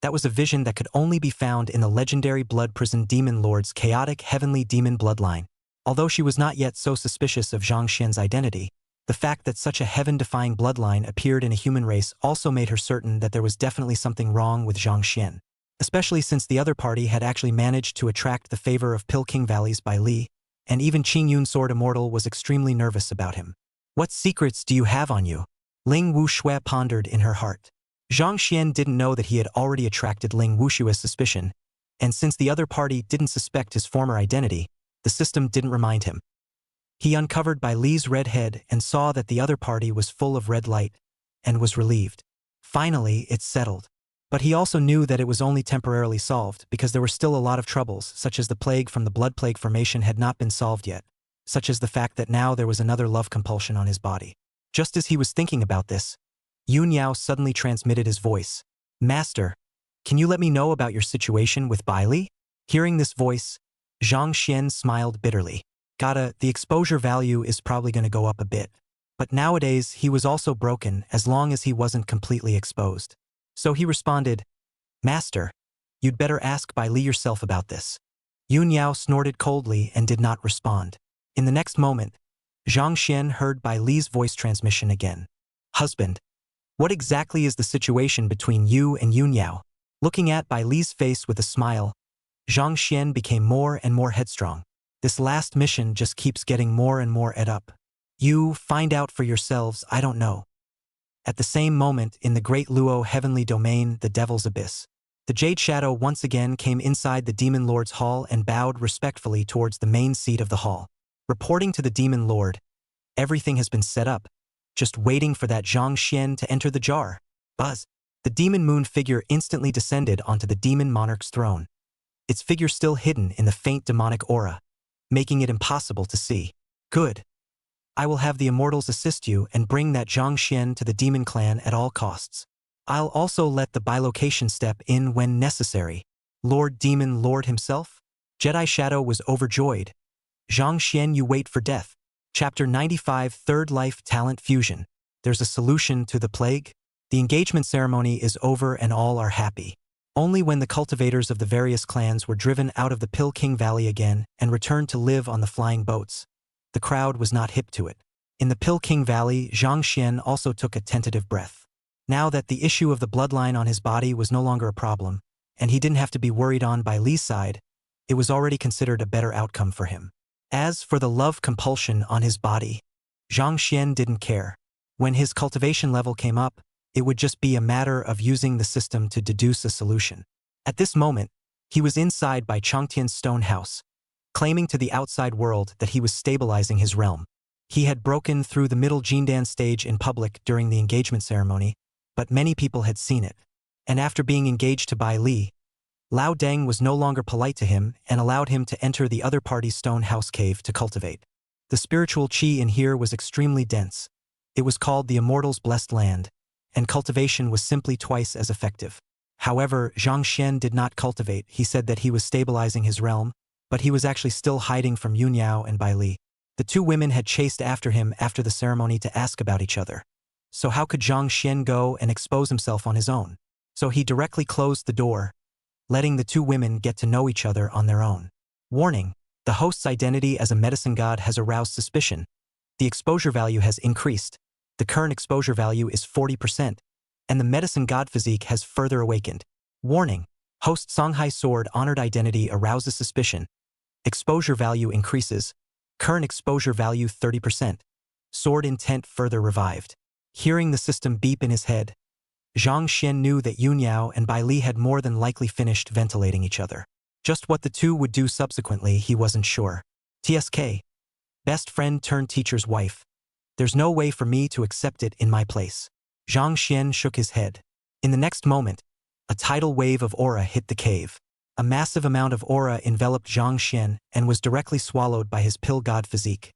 Speaker 2: that was a vision that could only be found in the legendary blood prison demon lord's chaotic heavenly demon bloodline. Although she was not yet so suspicious of Zhang Xian's identity, the fact that such a heaven-defying bloodline appeared in a human race also made her certain that there was definitely something wrong with Zhang Xian, especially since the other party had actually managed to attract the favor of Pilking Valley's Bai Li, and even Qingyun Sword Immortal was extremely nervous about him. What secrets do you have on you? Ling Wuxue pondered in her heart. Zhang Xian didn't know that he had already attracted Ling Wuxue's suspicion, and since the other party didn't suspect his former identity, the system didn't remind him. He uncovered Bai Li's red head and saw that the other party was full of red light, and was relieved. Finally, it's settled. But he also knew that it was only temporarily solved because there were still a lot of troubles, such as the plague from the blood plague formation had not been solved yet, such as the fact that now there was another love compulsion on his body. Just as he was thinking about this, Yun Yao suddenly transmitted his voice. Master, can you let me know about your situation with Bai Li? Hearing this voice, Zhang Xian smiled bitterly. The exposure value is probably going to go up a bit. But nowadays, he was also broken as long as he wasn't completely exposed. So he responded, Master, you'd better ask Bai Li yourself about this. Yun Yao snorted coldly and did not respond. In the next moment, Zhang Xian heard Bai Li's voice transmission again. Husband, what exactly is the situation between you and Yun Yao? Looking at Bai Li's face with a smile, Zhang Xian became more and more headstrong. This last mission just keeps getting more and more ed up. You find out for yourselves, I don't know. At the same moment, in the great Luo heavenly domain, the Devil's Abyss, the Jade Shadow once again came inside the Demon Lord's hall and bowed respectfully towards the main seat of the hall. Reporting to the Demon Lord, everything has been set up, just waiting for that Zhang Xian to enter the jar. Buzz. The Demon Moon figure instantly descended onto the Demon Monarch's throne, its figure still hidden in the faint demonic aura, making it impossible to see. Good. I will have the Immortals assist you and bring that Zhang Xian to the Demon Clan at all costs. I'll also let the bilocation step in when necessary. Lord Demon Lord himself? Jedi Shadow was overjoyed. Zhang Xian, you wait for death. Chapter 95 Third Life Talent Fusion. There's a solution to the plague? The engagement ceremony is over and all are happy. Only when the cultivators of the various clans were driven out of the Pilking Valley again and returned to live on the flying boats, the crowd was not hip to it. In the Pilking Valley, Zhang Xian also took a tentative breath. Now that the issue of the bloodline on his body was no longer a problem, and he didn't have to be worried on by Li's side, it was already considered a better outcome for him. As for the love compulsion on his body, Zhang Xian didn't care. When his cultivation level came up, it would just be a matter of using the system to deduce a solution. At this moment, he was inside by Changtian's stone house, claiming to the outside world that he was stabilizing his realm. He had broken through the middle Jindan stage in public during the engagement ceremony, but many people had seen it. And after being engaged to Bai Li, Lao Deng was no longer polite to him and allowed him to enter the other party's stone house cave to cultivate. The spiritual qi in here was extremely dense. It was called the Immortals' Blessed Land, and cultivation was simply twice as effective. However, Zhang Xian did not cultivate. He said that he was stabilizing his realm, but he was actually still hiding from Yun Yao and Bai Li. The two women had chased after him after the ceremony to ask about each other. So how could Zhang Xian go and expose himself on his own? So he directly closed the door, letting the two women get to know each other on their own. Warning: the host's identity as a medicine god has aroused suspicion. The exposure value has increased. The current exposure value is 40%, and the medicine god physique has further awakened. Warning: host Songhai sword honored identity arouses suspicion. Exposure value increases. Current exposure value 30%. Sword intent further revived. Hearing the system beep in his head, Zhang Xian knew that Yun Yao and Bai Li had more than likely finished ventilating each other. Just what the two would do subsequently, he wasn't sure. TSK. Best friend turned teacher's wife. There's no way for me to accept it in my place. Zhang Xian shook his head. In the next moment, a tidal wave of aura hit the cave. A massive amount of aura enveloped Zhang Xian and was directly swallowed by his pill god physique,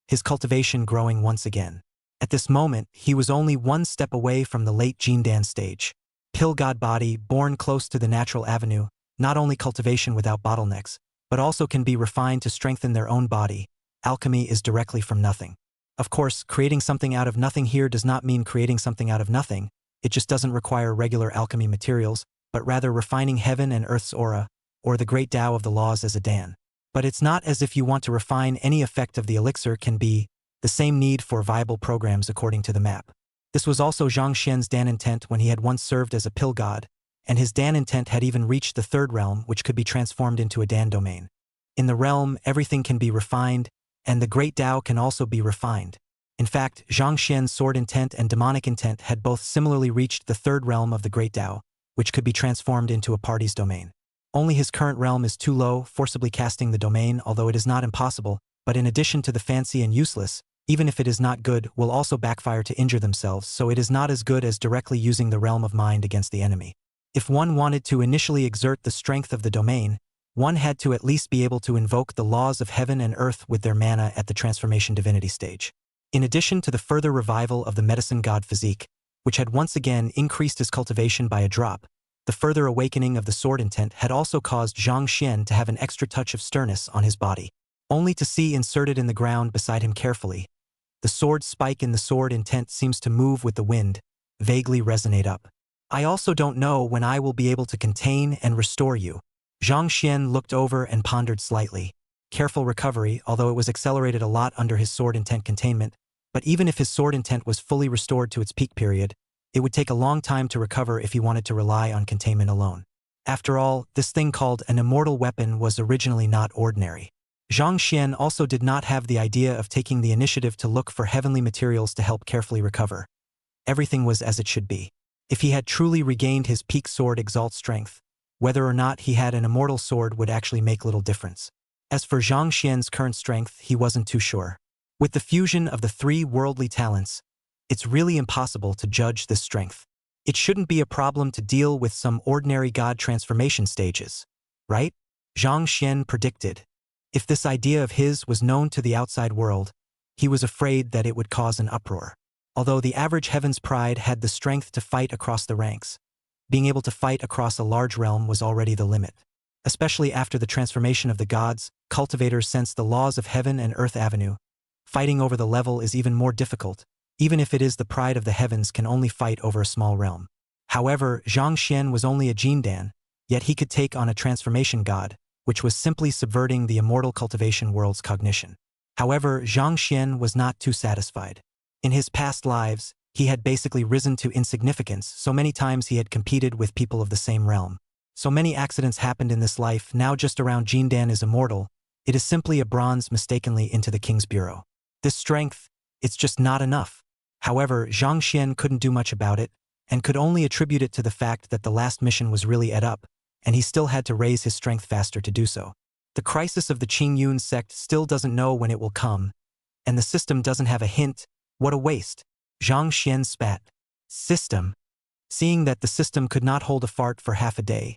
Speaker 2: his cultivation growing once again. At this moment, he was only one step away from the late Jindan stage. Pill god body, born close to the natural avenue, not only cultivation without bottlenecks, but also can be refined to strengthen their own body. Alchemy is directly from nothing. Of course, creating something out of nothing here does not mean creating something out of nothing. It just doesn't require regular alchemy materials, but rather refining heaven and earth's aura, or the great Tao of the laws as a Dan. But it's not as if you want to refine any effect of the elixir can be the same need for viable programs according to the map. This was also Zhang Xian's Dan intent when he had once served as a pill god, and his Dan intent had even reached the third realm, which could be transformed into a Dan domain. In the realm, everything can be refined, and the great Tao can also be refined. In fact, Zhang Xian's sword intent and demonic intent had both similarly reached the third realm of the great Tao, which could be transformed into a party's domain. Only his current realm is too low, forcibly casting the domain, although it is not impossible, but in addition to the fancy and useless, even if it is not good, will also backfire to injure themselves, so it is not as good as directly using the realm of mind against the enemy. If one wanted to initially exert the strength of the domain, one had to at least be able to invoke the laws of heaven and earth with their mana at the transformation divinity stage. In addition to the further revival of the medicine god physique, which had once again increased his cultivation by a drop, the further awakening of the sword intent had also caused Zhang Xian to have an extra touch of sternness on his body, only to see inserted in the ground beside him carefully. The sword spike in the sword intent seems to move with the wind, vaguely resonate up. I also don't know when I will be able to contain and restore you. Zhang Xian looked over and pondered slightly. Careful recovery, although it was accelerated a lot under his sword intent containment, but even if his sword intent was fully restored to its peak period, it would take a long time to recover if he wanted to rely on containment alone. After all, this thing called an immortal weapon was originally not ordinary. Zhang Xian also did not have the idea of taking the initiative to look for heavenly materials to help carefully recover. Everything was as it should be. If he had truly regained his peak sword exalt strength, whether or not he had an immortal sword would actually make little difference. As for Zhang Xian's current strength, he wasn't too sure. With the fusion of the three worldly talents, it's really impossible to judge this strength. It shouldn't be a problem to deal with some ordinary god transformation stages, right? Zhang Xian predicted. If this idea of his was known to the outside world, he was afraid that it would cause an uproar. Although the average Heaven's Pride had the strength to fight across the ranks, being able to fight across a large realm was already the limit. Especially after the transformation of the gods, cultivators sensed the laws of heaven and earth avenue. Fighting over the level is even more difficult, even if it is the pride of the heavens can only fight over a small realm. However, Zhang Xian was only a Jindan, yet he could take on a transformation god, which was simply subverting the immortal cultivation world's cognition. However, Zhang Xian was not too satisfied. In his past lives, he had basically risen to insignificance, so many times he had competed with people of the same realm. So many accidents happened in this life, now just around Jindan is immortal, It is simply a bronze mistakenly into the king's bureau. This strength, it's just not enough. However, Zhang Xian couldn't do much about it, and could only attribute it to the fact that the last mission was really ed up, and he still had to raise his strength faster to do so. The crisis of the Qingyun sect still doesn't know when it will come, and the system doesn't have a hint. What a waste. Zhang Xian spat. System. Seeing that the system could not hold a fart for half a day,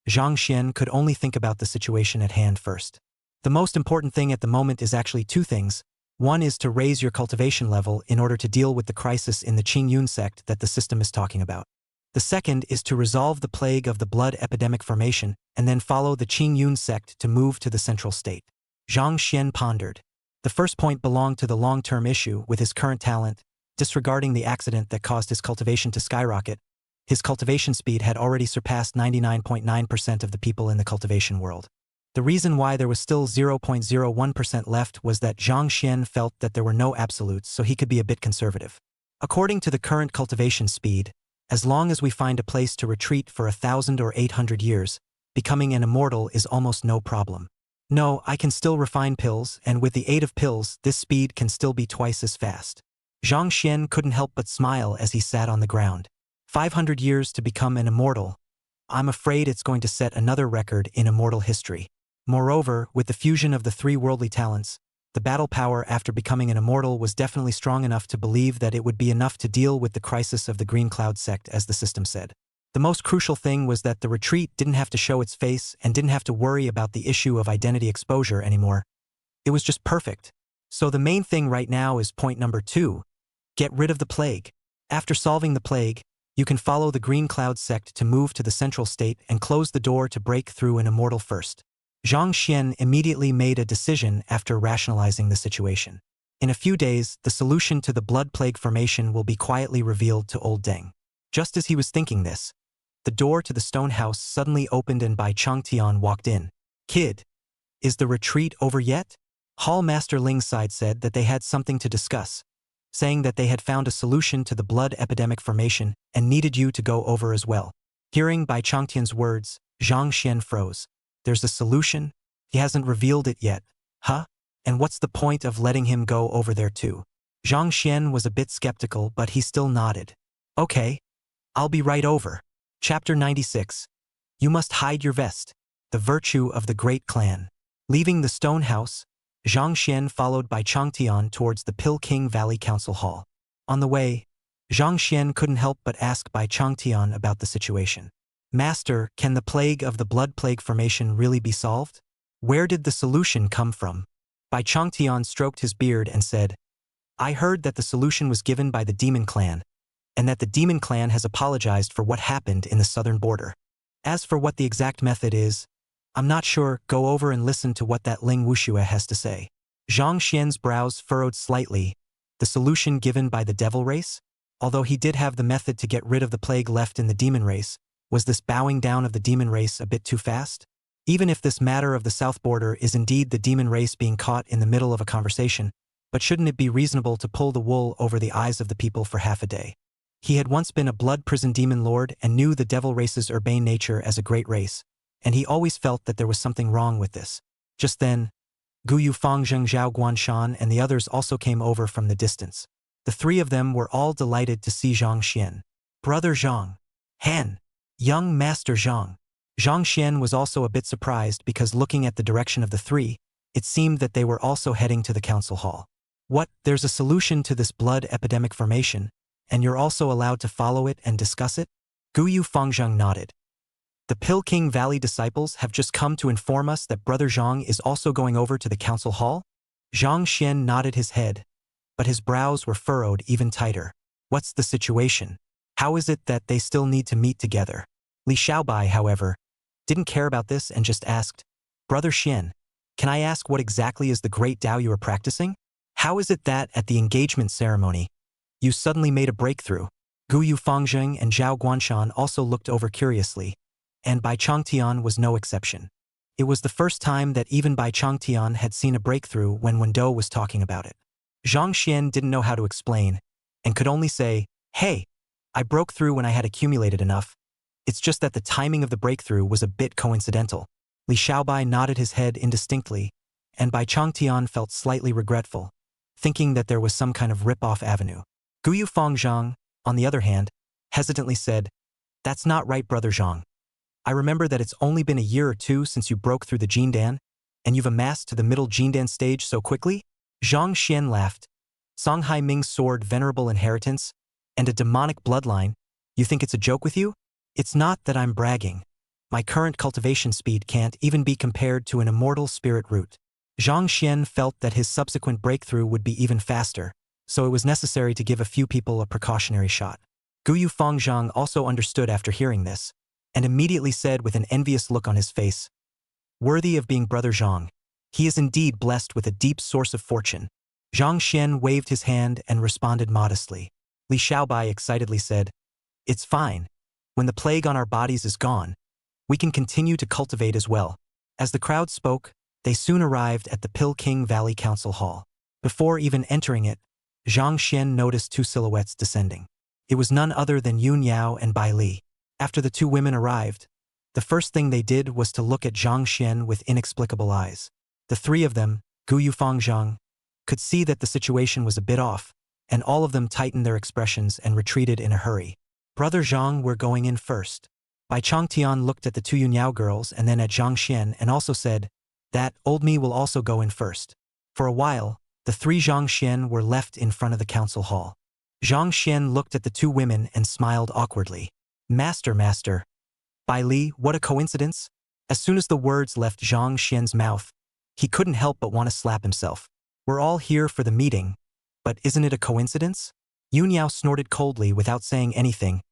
Speaker 2: Zhang Xian could only think about the situation at hand first. The most important thing at the moment is actually two things. One is to raise your cultivation level in order to deal with the crisis in the Qingyun sect that the system is talking about. The second is to resolve the plague of the blood epidemic formation and then follow the Qingyun sect to move to the central state. Zhang Xian pondered. The first point belonged to the long-term issue with his current talent. Disregarding the accident that caused his cultivation to skyrocket, his cultivation speed had already surpassed 99.9% of the people in the cultivation world. The reason why there was still 0.01% left was that Zhang Xian felt that there were no absolutes, so he could be a bit conservative. According to the current cultivation speed, as long as we find a place to retreat for 1,000 or 800 years, becoming an immortal is almost no problem. No, I can still refine pills, and with the aid of pills, this speed can still be twice as fast. Zhang Xian couldn't help but smile as he sat on the ground. 500 years to become an immortal. I'm afraid it's going to set another record in immortal history. Moreover, with the fusion of the three worldly talents, the battle power after becoming an immortal was definitely strong enough to believe that it would be enough to deal with the crisis of the Green Cloud sect, as the system said. The most crucial thing was that the retreat didn't have to show its face and didn't have to worry about the issue of identity exposure anymore. It was just perfect. So the main thing right now is point number 2. Get rid of the plague. After solving the plague, you can follow the Green Cloud sect to move to the central state and close the door to break through an immortal first. Zhang Xian immediately made a decision after rationalizing the situation. In a few days, the solution to the blood plague formation will be quietly revealed to old Deng. Just as he was thinking this, the door to the stone house suddenly opened and Bai Changtian walked in. Kid, is the retreat over yet? Hall Master Ling's side said that they had something to discuss, saying that they had found a solution to the blood epidemic formation and needed you to go over as well. Hearing Bai Changtian's words, Zhang Xian froze. There's a solution? He hasn't revealed it yet. Huh? And what's the point of letting him go over there too? Zhang Xian was a bit skeptical, but he still nodded. Okay. I'll be right over. Chapter 96. You must hide your vest. The virtue of the great clan. Leaving the stone house, Zhang Xian followed by Changtian towards the Pilking Valley Council Hall. On the way, Zhang Xian couldn't help but ask Bai Changtian about the situation. Master, can the plague of the blood plague formation really be solved? Where did the solution come from? Bai Changtian stroked his beard and said, I heard that the solution was given by the Demon Clan, and that the Demon Clan has apologized for what happened in the southern border. As for what the exact method is, I'm not sure. Go over and listen to what that Ling Wuxue has to say. Zhang Xian's brows furrowed slightly. The solution given by the devil race? Although he did have the method to get rid of the plague left in the demon race, was this bowing down of the demon race a bit too fast? Even if this matter of the south border is indeed the demon race being caught in the middle of a conversation, but shouldn't it be reasonable to pull the wool over the eyes of the people for half a day? He had once been a blood prison demon lord and knew the devil race's urbane nature as a great race, and he always felt that there was something wrong with this. Just then, Guyu Fangzheng, Zhao Guanshan, and the others also came over from the distance. The three of them were all delighted to see Zhang Xian. Brother Zhang. Han. Young Master Zhang. Zhang Xian was also a bit surprised because looking at the direction of the three, it seemed that they were also heading to the council hall. What, there's a solution to this blood epidemic formation, and you're also allowed to follow it and discuss it? Guyu Fangzheng nodded. The Pilking Valley disciples have just come to inform us that Brother Zhang is also going over to the council hall? Zhang Xian nodded his head, but his brows were furrowed even tighter. What's the situation? How is it that they still need to meet together? Li Xiaobai, however, didn't care about this and just asked, Brother Xian, can I ask what exactly is the great Tao you are practicing? How is it that, at the engagement ceremony, you suddenly made a breakthrough? Guyu Fangzheng and Zhao Guanshan also looked over curiously, and Bai Changtian was no exception. It was the first time that even Bai Changtian had seen a breakthrough when Wendo was talking about it. Zhang Xian didn't know how to explain, and could only say, hey, I broke through when I had accumulated enough. It's just that the timing of the breakthrough was a bit coincidental. Li Xiaobai nodded his head indistinctly, and Bai Changtian felt slightly regretful, thinking that there was some kind of rip-off avenue. Guyu Fangzhang, on the other hand, hesitantly said, "That's not right, Brother Zhang. I remember that it's only been a year or two since you broke through the Jindan, and you've amassed to the middle Jindan stage so quickly?" Zhang Xian laughed. "Songhai Ming's sword, venerable inheritance, and a demonic bloodline, you think it's a joke with you? It's not that I'm bragging. My current cultivation speed can't even be compared to an immortal spirit root." Zhang Xian felt that his subsequent breakthrough would be even faster, so it was necessary to give a few people a precautionary shot. Guyu Fangzhang also understood after hearing this, and immediately said with an envious look on his face, "Worthy of being Brother Zhang. He is indeed blessed with a deep source of fortune." Zhang Xian waved his hand and responded modestly. Li Xiaobai excitedly said, "It's fine. When the plague on our bodies is gone, we can continue to cultivate as well." As the crowd spoke, they soon arrived at the Pilking Valley Council Hall. Before even entering it, Zhang Xian noticed two silhouettes descending. It was none other than Yun Yao and Bai Li. After the two women arrived, the first thing they did was to look at Zhang Xian with inexplicable eyes. The three of them, Guyu Fangzhang, could see that the situation was a bit off, and all of them tightened their expressions and retreated in a hurry. "Brother Zhang, we're going in first." Bai Changtian looked at the two Yunyao girls and then at Zhang Xian and also said, "That old me will also go in first." For a while, the three Zhang Xian were left in front of the council hall. Zhang Xian looked at the two women and smiled awkwardly. Master. Bai Li, what a coincidence." As soon as the words left Zhang Xian's mouth, he couldn't help but want to slap himself. "We're all here for the meeting, but isn't it a coincidence?" Yun Yao snorted coldly without saying anything,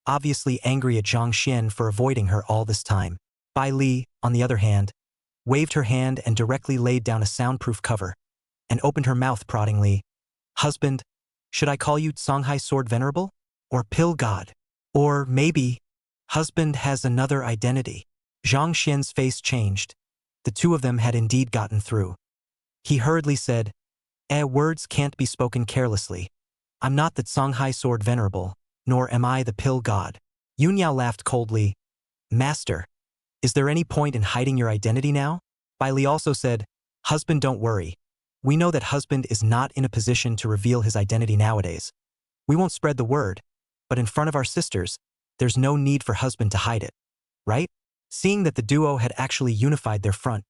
Speaker 2: obviously angry at Zhang Xian for avoiding her all this time. Bai Li, on the other hand, waved her hand and directly laid down a soundproof cover, and opened her mouth proddingly. "Husband, should I call you Songhai Sword Venerable? Or Pill God? Or maybe, husband has another identity?" Zhang Xian's face changed. The two of them had indeed gotten through. He hurriedly said, Words can't be spoken carelessly. I'm not the Songhai Sword Venerable, nor am I the Pill God." Yun Yao laughed coldly. "Master, is there any point in hiding your identity now?" Bai Li also said, "Husband, don't worry. We know that husband is not in a position to reveal his identity nowadays. We won't spread the word, but in front of our sisters, there's no need for husband to hide it. Right?" Seeing that the duo had actually unified their front,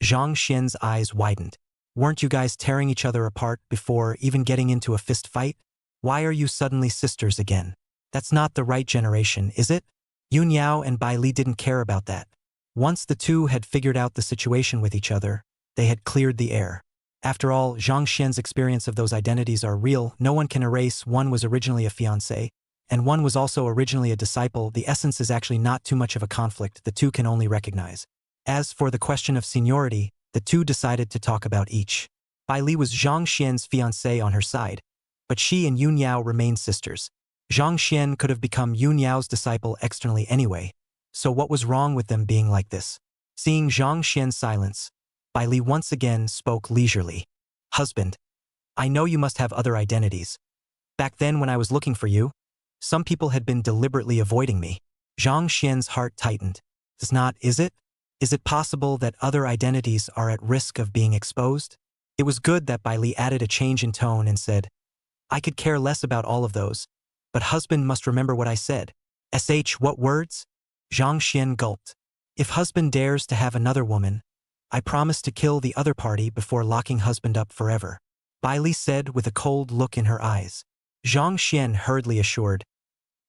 Speaker 2: Zhang Xian's eyes widened. "Weren't you guys tearing each other apart before even getting into a fist fight? Why are you suddenly sisters again? That's not the right generation, is it?" Yun Yao and Bai Li didn't care about that. Once the two had figured out the situation with each other, they had cleared the air. After all, Zhang Xian's experience of those identities are real. No one can erase one was originally a fiancé, and one was also originally a disciple. The essence is actually not too much of a conflict. The two can only recognize. As for the question of seniority, the two decided to talk about each. Bai Li was Zhang Xian's fiancée on her side, but she and Yun Yao remained sisters. Zhang Xian could have become Yun Yao's disciple externally anyway, so what was wrong with them being like this? Seeing Zhang Xian's silence, Bai Li once again spoke leisurely. "Husband, I know you must have other identities. Back then when I was looking for you, some people had been deliberately avoiding me." Zhang Xian's heart tightened. "It's not, is it? Is it possible that other identities are at risk of being exposed?" It was good that Bai Li added a change in tone and said, "I could care less about all of those, but husband must remember what I said." What words?" Zhang Xian gulped. "If husband dares to have another woman, I promise to kill the other party before locking husband up forever," Bai Li said with a cold look in her eyes. Zhang Xian hurriedly assured,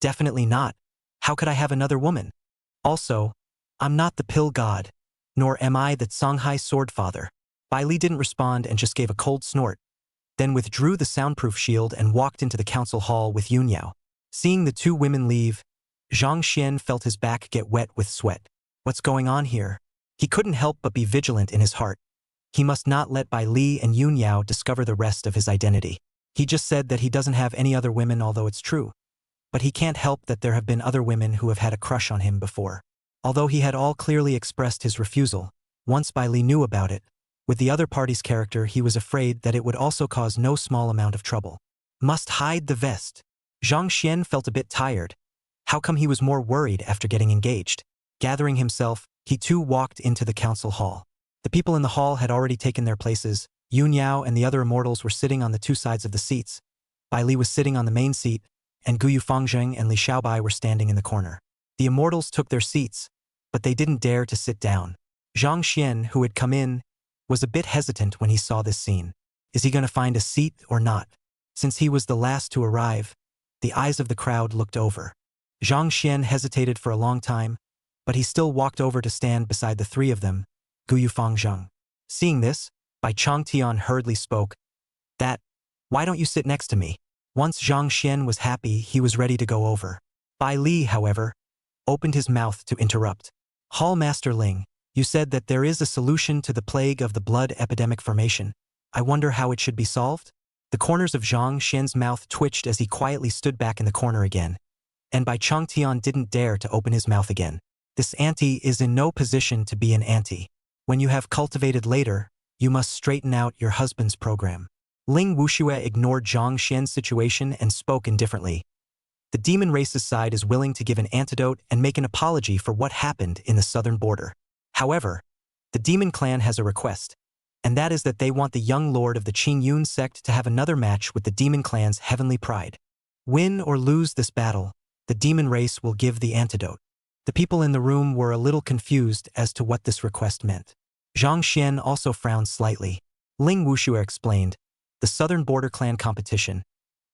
Speaker 2: "Definitely not. How could I have another woman? Also, I'm not the Pill God, nor am I the Songhai Sword Father." Bai Li didn't respond and just gave a cold snort, then withdrew the soundproof shield and walked into the council hall with Yun Yao. Seeing the two women leave, Zhang Xian felt his back get wet with sweat. What's going on here? He couldn't help but be vigilant in his heart. He must not let Bai Li and Yun Yao discover the rest of his identity. He just said that he doesn't have any other women, although it's true. But he can't help that there have been other women who have had a crush on him before. Although he had all clearly expressed his refusal, once Bai Li knew about it, with the other party's character he was afraid that it would also cause no small amount of trouble. Must hide the vest. Zhang Xian felt a bit tired. How come he was more worried after getting engaged? Gathering himself, he too walked into the council hall. The people in the hall had already taken their places. Yun Yao and the other immortals were sitting on the two sides of the seats. Bai Li was sitting on the main seat, and Guyu Fangzheng and Li Xiaobai were standing in the corner. The immortals took their seats, but they didn't dare to sit down. Zhang Xian, who had come in, was a bit hesitant when he saw this scene. Is he going to find a seat or not? Since he was the last to arrive, the eyes of the crowd looked over. Zhang Xian hesitated for a long time, but he still walked over to stand beside the three of them, Guyu Fangzheng. Seeing this, Bai Changtian hurriedly spoke, why don't you sit next to me? Once Zhang Xian was happy, he was ready to go over. Bai Li, however, opened his mouth to interrupt. Hall Master Ling, you said that there is a solution to the plague of the blood epidemic formation. I wonder how it should be solved? The corners of Zhang Xian's mouth twitched as he quietly stood back in the corner again. And Bai Changtian didn't dare to open his mouth again. This auntie is in no position to be an auntie. When you have cultivated later, you must straighten out your husband's program. Ling Wuxue ignored Zhang Xian's situation and spoke indifferently. The demon race's side is willing to give an antidote and make an apology for what happened in the southern border. However, the demon clan has a request, and that is that they want the young lord of the Qing Yun sect to have another match with the demon clan's heavenly pride. Win or lose this battle, the demon race will give the antidote. The people in the room were a little confused as to what this request meant. Zhang Xian also frowned slightly. Ling Wuxue explained, the southern border clan competition,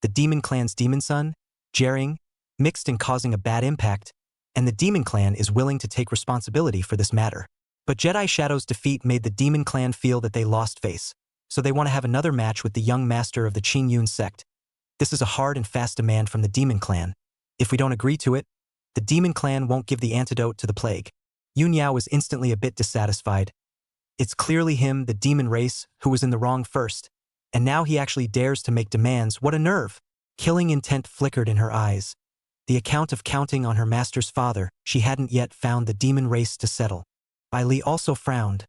Speaker 2: the demon clan's demon son, Jering, mixed in causing a bad impact, and the demon clan is willing to take responsibility for this matter. But Jedi Shadow's defeat made the demon clan feel that they lost face, so they want to have another match with the young master of the Qing Yun sect. This is a hard and fast demand from the demon clan. If we don't agree to it, the demon clan won't give the antidote to the plague. Yun Yao was instantly a bit dissatisfied. It's clearly him, the demon race, who was in the wrong first, and now he actually dares to make demands. What a nerve! Killing intent flickered in her eyes. The account of counting on her master's father, she hadn't yet found the demon race to settle. Bai Li also frowned,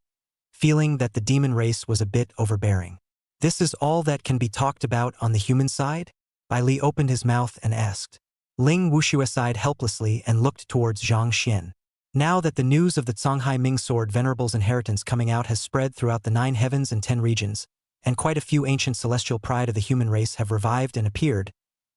Speaker 2: feeling that the demon race was a bit overbearing. This is all that can be talked about on the human side? Bai Li opened his mouth and asked. Ling Wuxue sighed helplessly and looked towards Zhang Xian. Now that the news of the Songhai Ming Sword Venerable's inheritance coming out has spread throughout the 9 heavens and 10 regions, and quite a few ancient celestial pride of the human race have revived and appeared,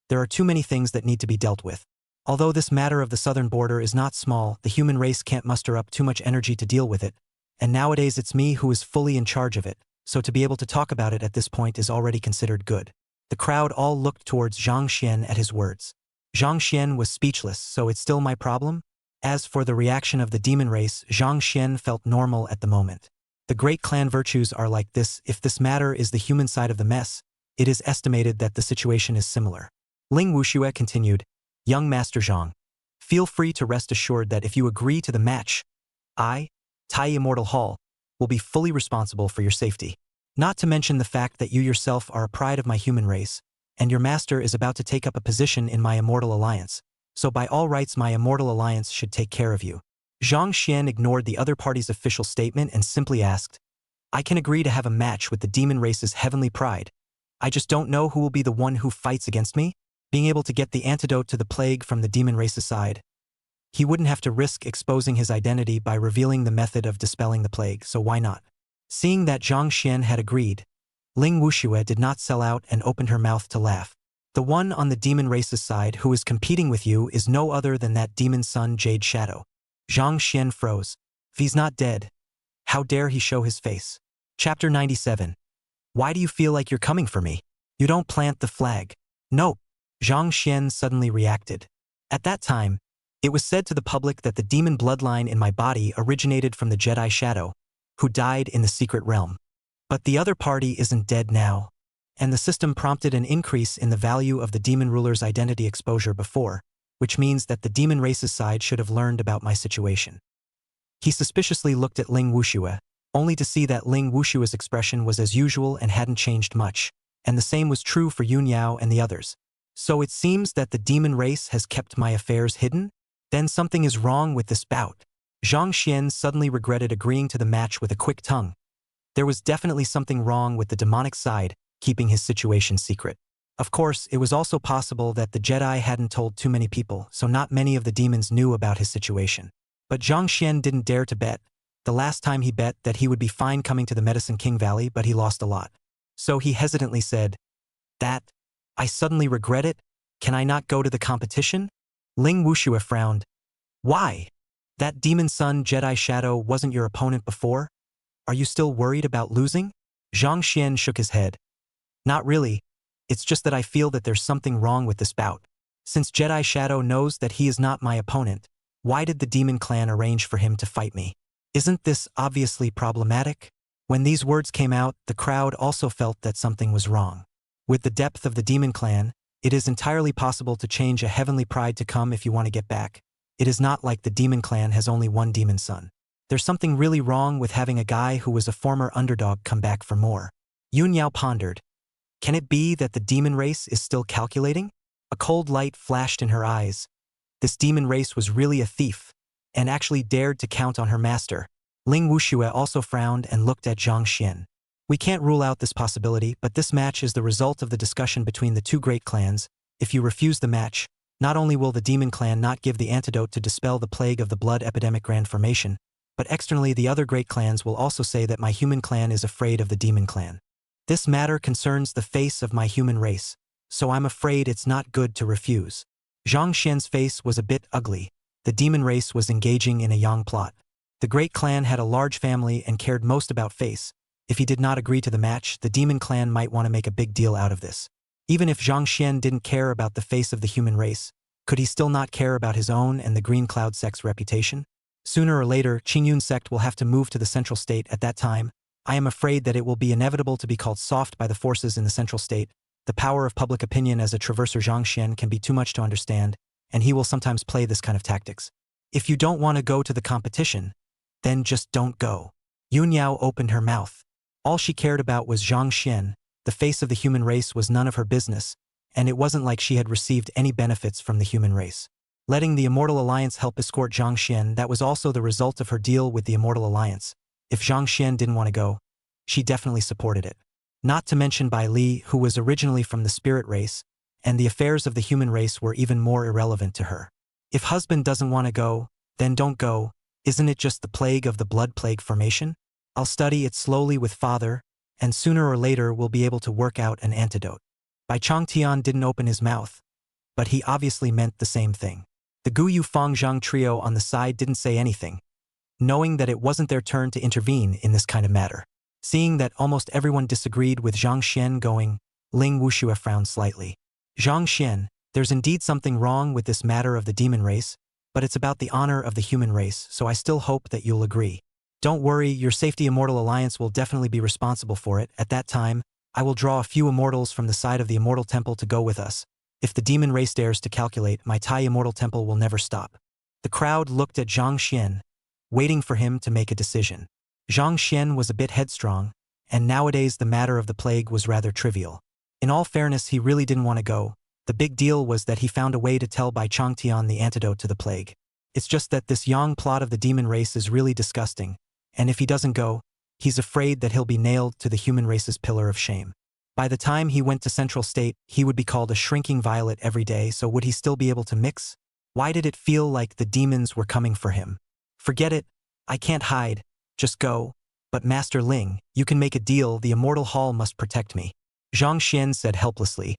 Speaker 2: there are too many things that need to be dealt with. Although this matter of the southern border is not small, the human race can't muster up too much energy to deal with it, and nowadays it's me who is fully in charge of it, so to be able to talk about it at this point is already considered good. The crowd all looked towards Zhang Xian at his words. Zhang Xian was speechless, so it's still my problem? As for the reaction of the demon race, Zhang Xian felt normal at the moment. The great clan virtues are like this. If this matter is the human side of the mess, it is estimated that the situation is similar. Ling Wuxue continued, Young Master Zhang, feel free to rest assured that if you agree to the match, I, Tai Immortal Hall, will be fully responsible for your safety. Not to mention the fact that you yourself are a pride of my human race, and your master is about to take up a position in my immortal alliance, so by all rights my immortal alliance should take care of you. Zhang Xian ignored the other party's official statement and simply asked, I can agree to have a match with the demon race's heavenly pride. I just don't know who will be the one who fights against me? Being able to get the antidote to the plague from the demon race's side. He wouldn't have to risk exposing his identity by revealing the method of dispelling the plague, so why not? Seeing that Zhang Xian had agreed, Ling Wuxue did not sell out and opened her mouth to laugh. The one on the demon race's side who is competing with you is no other than that demon son Jade Shadow. Zhang Xian froze. If he's not dead, how dare he show his face? Chapter 97. Why do you feel like you're coming for me? You don't plant the flag. No. Zhang Xian suddenly reacted. At that time, it was said to the public that the demon bloodline in my body originated from the Jedi Shadow, who died in the secret realm. But the other party isn't dead now, and the system prompted an increase in the value of the demon ruler's identity exposure before, which means that the demon race's side should have learned about my situation. He suspiciously looked at Ling Wuxue, only to see that Ling Wushue's expression was as usual and hadn't changed much, and the same was true for Yun Yao and the others. So it seems that the demon race has kept my affairs hidden? Then something is wrong with this bout. Zhang Xian suddenly regretted agreeing to the match with a quick tongue. There was definitely something wrong with the demonic side, keeping his situation secret. Of course, it was also possible that the Jedi hadn't told too many people, so not many of the demons knew about his situation. But Zhang Xian didn't dare to bet, The last time he bet that he would be fine coming to the Medicine King Valley, but he lost a lot. So he hesitantly said, "That? I suddenly regret it? Can I not go to the competition?" Ling Wuxue frowned. "Why? That demon son Jedi Shadow wasn't your opponent before? Are you still worried about losing?" Zhang Xian shook his head. "Not really. It's just that I feel that there's something wrong with this bout. Since Jedi Shadow knows that he is not my opponent, why did the demon clan arrange for him to fight me? Isn't this obviously problematic?" When these words came out, the crowd also felt that something was wrong. With the depth of the demon clan, it is entirely possible to change a heavenly pride to come if you want to get back. It is not like the demon clan has only one demon son. There's something really wrong with having a guy who was a former underdog come back for more. Yun Yao pondered. Can it be that the demon race is still calculating? A cold light flashed in her eyes. This demon race was really a thief, and actually dared to count on her master. Ling Wuxue also frowned and looked at Zhang Xian. "We can't rule out this possibility, but this match is the result of the discussion between the two great clans. If you refuse the match, not only will the demon clan not give the antidote to dispel the plague of the blood epidemic grand formation, but externally the other great clans will also say that my human clan is afraid of the demon clan. This matter concerns the face of my human race, so I'm afraid it's not good to refuse." Zhang Xian's face was a bit ugly. The demon race was engaging in a yang plot. The great clan had a large family and cared most about face. If he did not agree to the match, the demon clan might want to make a big deal out of this. Even if Zhang Xian didn't care about the face of the human race, could he still not care about his own and the Green Cloud sect's reputation? Sooner or later, Qingyun sect will have to move to the central state. At that time, I am afraid that it will be inevitable to be called soft by the forces in the central state. The power of public opinion as a traverser Zhang Xian can be too much to understand, and he will sometimes play this kind of tactics. If you don't want to go to the competition, then just don't go. Yun Yao opened her mouth. All she cared about was Zhang Xian. The face of the human race was none of her business, and it wasn't like she had received any benefits from the human race. Letting the Immortal Alliance help escort Zhang Xian, that was also the result of her deal with the Immortal Alliance. If Zhang Xian didn't want to go, she definitely supported it. Not to mention Bai Li, who was originally from the spirit race, and the affairs of the human race were even more irrelevant to her. If husband doesn't want to go, then don't go. Isn't it just the plague of the blood plague formation? I'll study it slowly with father, and sooner or later we'll be able to work out an antidote. Bai Changtian didn't open his mouth, but he obviously meant the same thing. The Guyu Fangzhang trio on the side didn't say anything, knowing that it wasn't their turn to intervene in this kind of matter. Seeing that almost everyone disagreed with Zhang Xian going, Ling Wuxue frowned slightly. "Zhang Xian, there's indeed something wrong with this matter of the demon race, but it's about the honor of the human race, so I still hope that you'll agree. Don't worry, your safety Immortal Alliance will definitely be responsible for it. At that time, I will draw a few immortals from the side of the Immortal Temple to go with us. If the demon race dares to calculate, my Tai Immortal Temple will never stop." The crowd looked at Zhang Xian, waiting for him to make a decision. Zhang Xian was a bit headstrong, and nowadays the matter of the plague was rather trivial. In all fairness, he really didn't want to go. The big deal was that he found a way to tell Bai Changtian the antidote to the plague. It's just that this yang plot of the demon race is really disgusting, and if he doesn't go, he's afraid that he'll be nailed to the human race's pillar of shame. By the time he went to Central State, he would be called a shrinking violet every day, so would he still be able to mix? Why did it feel like the demons were coming for him? "Forget it. I can't hide. Just go. But Master Ling, you can make a deal. The Immortal Hall must protect me." Zhang Xian said helplessly.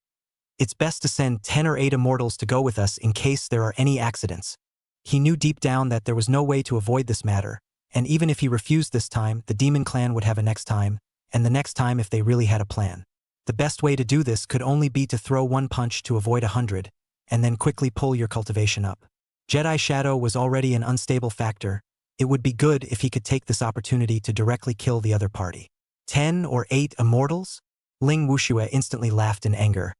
Speaker 2: "It's best to send 10 or 8 immortals to go with us in case there are any accidents." He knew deep down that there was no way to avoid this matter, and even if he refused this time, the demon clan would have a next time, and the next time if they really had a plan. The best way to do this could only be to throw one punch to avoid 100, and then quickly pull your cultivation up. Jedi Shadow was already an unstable factor. It would be good if he could take this opportunity to directly kill the other party. 10 or 8 immortals? Ling Wuxue instantly laughed in anger.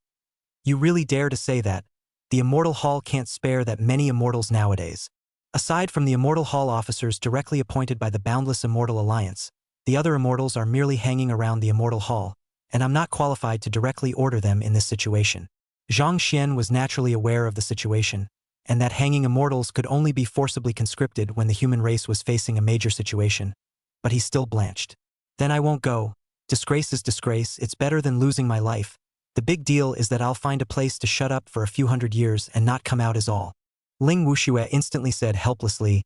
Speaker 2: "You really dare to say that? The Immortal Hall can't spare that many immortals nowadays. Aside from the Immortal Hall officers directly appointed by the Boundless Immortal Alliance, the other immortals are merely hanging around the Immortal Hall, and I'm not qualified to directly order them in this situation." Zhang Xian was naturally aware of the situation, and that hanging immortals could only be forcibly conscripted when the human race was facing a major situation, but he still blanched. "Then I won't go. Disgrace is disgrace. It's better than losing my life. The big deal is that I'll find a place to shut up for a few hundred years and not come out as all." Ling Wuxue instantly said helplessly,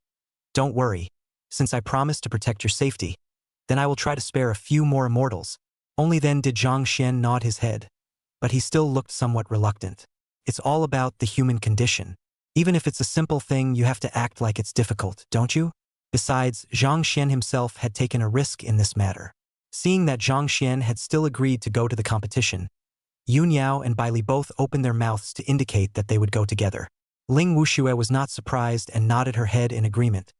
Speaker 2: "Don't worry. since I promised to protect your safety. Then I will try to spare a few more immortals. Only then did Zhang Xian nod his head. But he still looked somewhat reluctant. It's all about the human condition. Even if it's a simple thing, you have to act like it's difficult, don't you? Besides, Zhang Xian himself had taken a risk in this matter. Seeing that Zhang Xian had still agreed to go to the competition, Yun Yao and Bai Li both opened their mouths to indicate that they would go together. Ling Wuxue was not surprised and nodded her head in agreement.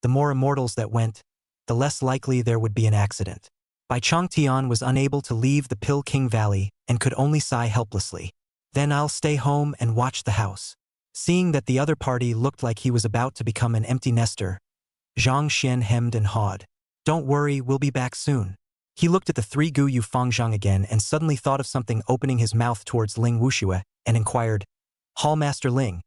Speaker 2: The more immortals that went, the less likely there would be an accident. Bai Changtian was unable to leave the Pill King Valley and could only sigh helplessly. Then I'll stay home and watch the house. Seeing that the other party looked like he was about to become an empty nester, Zhang Xian hemmed and hawed. Don't worry, we'll be back soon. He looked at the three Gu Yu Fangzhang again and suddenly thought of something, opening his mouth towards Ling Wuxue and inquired, Hallmaster Ling,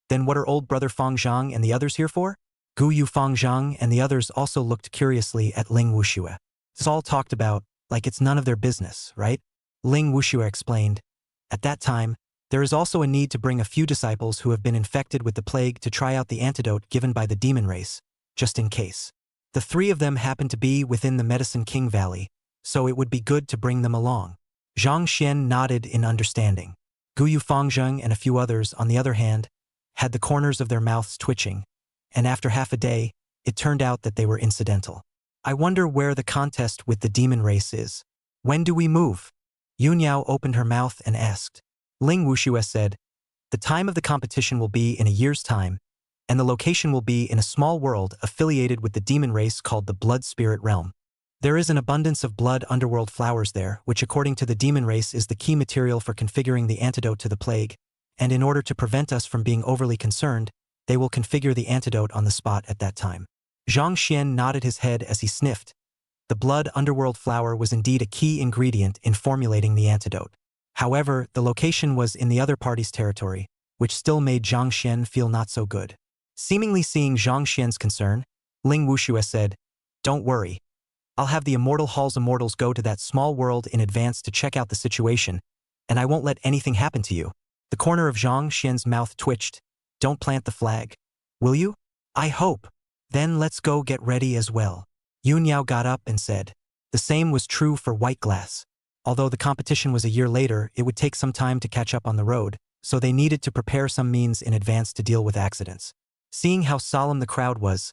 Speaker 2: then what are old brother Fangzhang and the others here for? Gu Yu Fangzhang and the others also looked curiously at Ling Wuxue. It's all talked about, like it's none of their business, right? Ling Wuxue explained. At that time, there is also a need to bring a few disciples who have been infected with the plague to try out the antidote given by the demon race, just in case. The three of them happen to be within the Medicine King Valley, so it would be good to bring them along. Zhang Xian nodded in understanding. Gu Yu Fangzheng and a few others, on the other hand, had the corners of their mouths twitching, and after half a day, it turned out that they were incidental. I wonder where the contest with the demon race is. When do we move? Yun Yao opened her mouth and asked. Ling Wuxue said, the time of the competition will be in a year's time, and the location will be in a small world affiliated with the demon race called the Blood Spirit Realm. There is an abundance of blood underworld flowers there, which according to the demon race is the key material for configuring the antidote to the plague, and in order to prevent us from being overly concerned, they will configure the antidote on the spot at that time. Zhang Xian nodded his head as he sniffed. The blood underworld flower was indeed a key ingredient in formulating the antidote. However, the location was in the other party's territory, which still made Zhang Xian feel not so good. Seemingly seeing Zhang Xian's concern, Ling Wuxue said, don't worry. I'll have the Immortal Hall's immortals go to that small world in advance to check out the situation, and I won't let anything happen to you. The corner of Zhang Xian's mouth twitched. Don't plant the flag. Will you? I hope. Then let's go get ready as well. Yun Yao got up and said. The same was true for White Glass. Although the competition was a year later, it would take some time to catch up on the road, so they needed to prepare some means in advance to deal with accidents. Seeing how solemn the crowd was,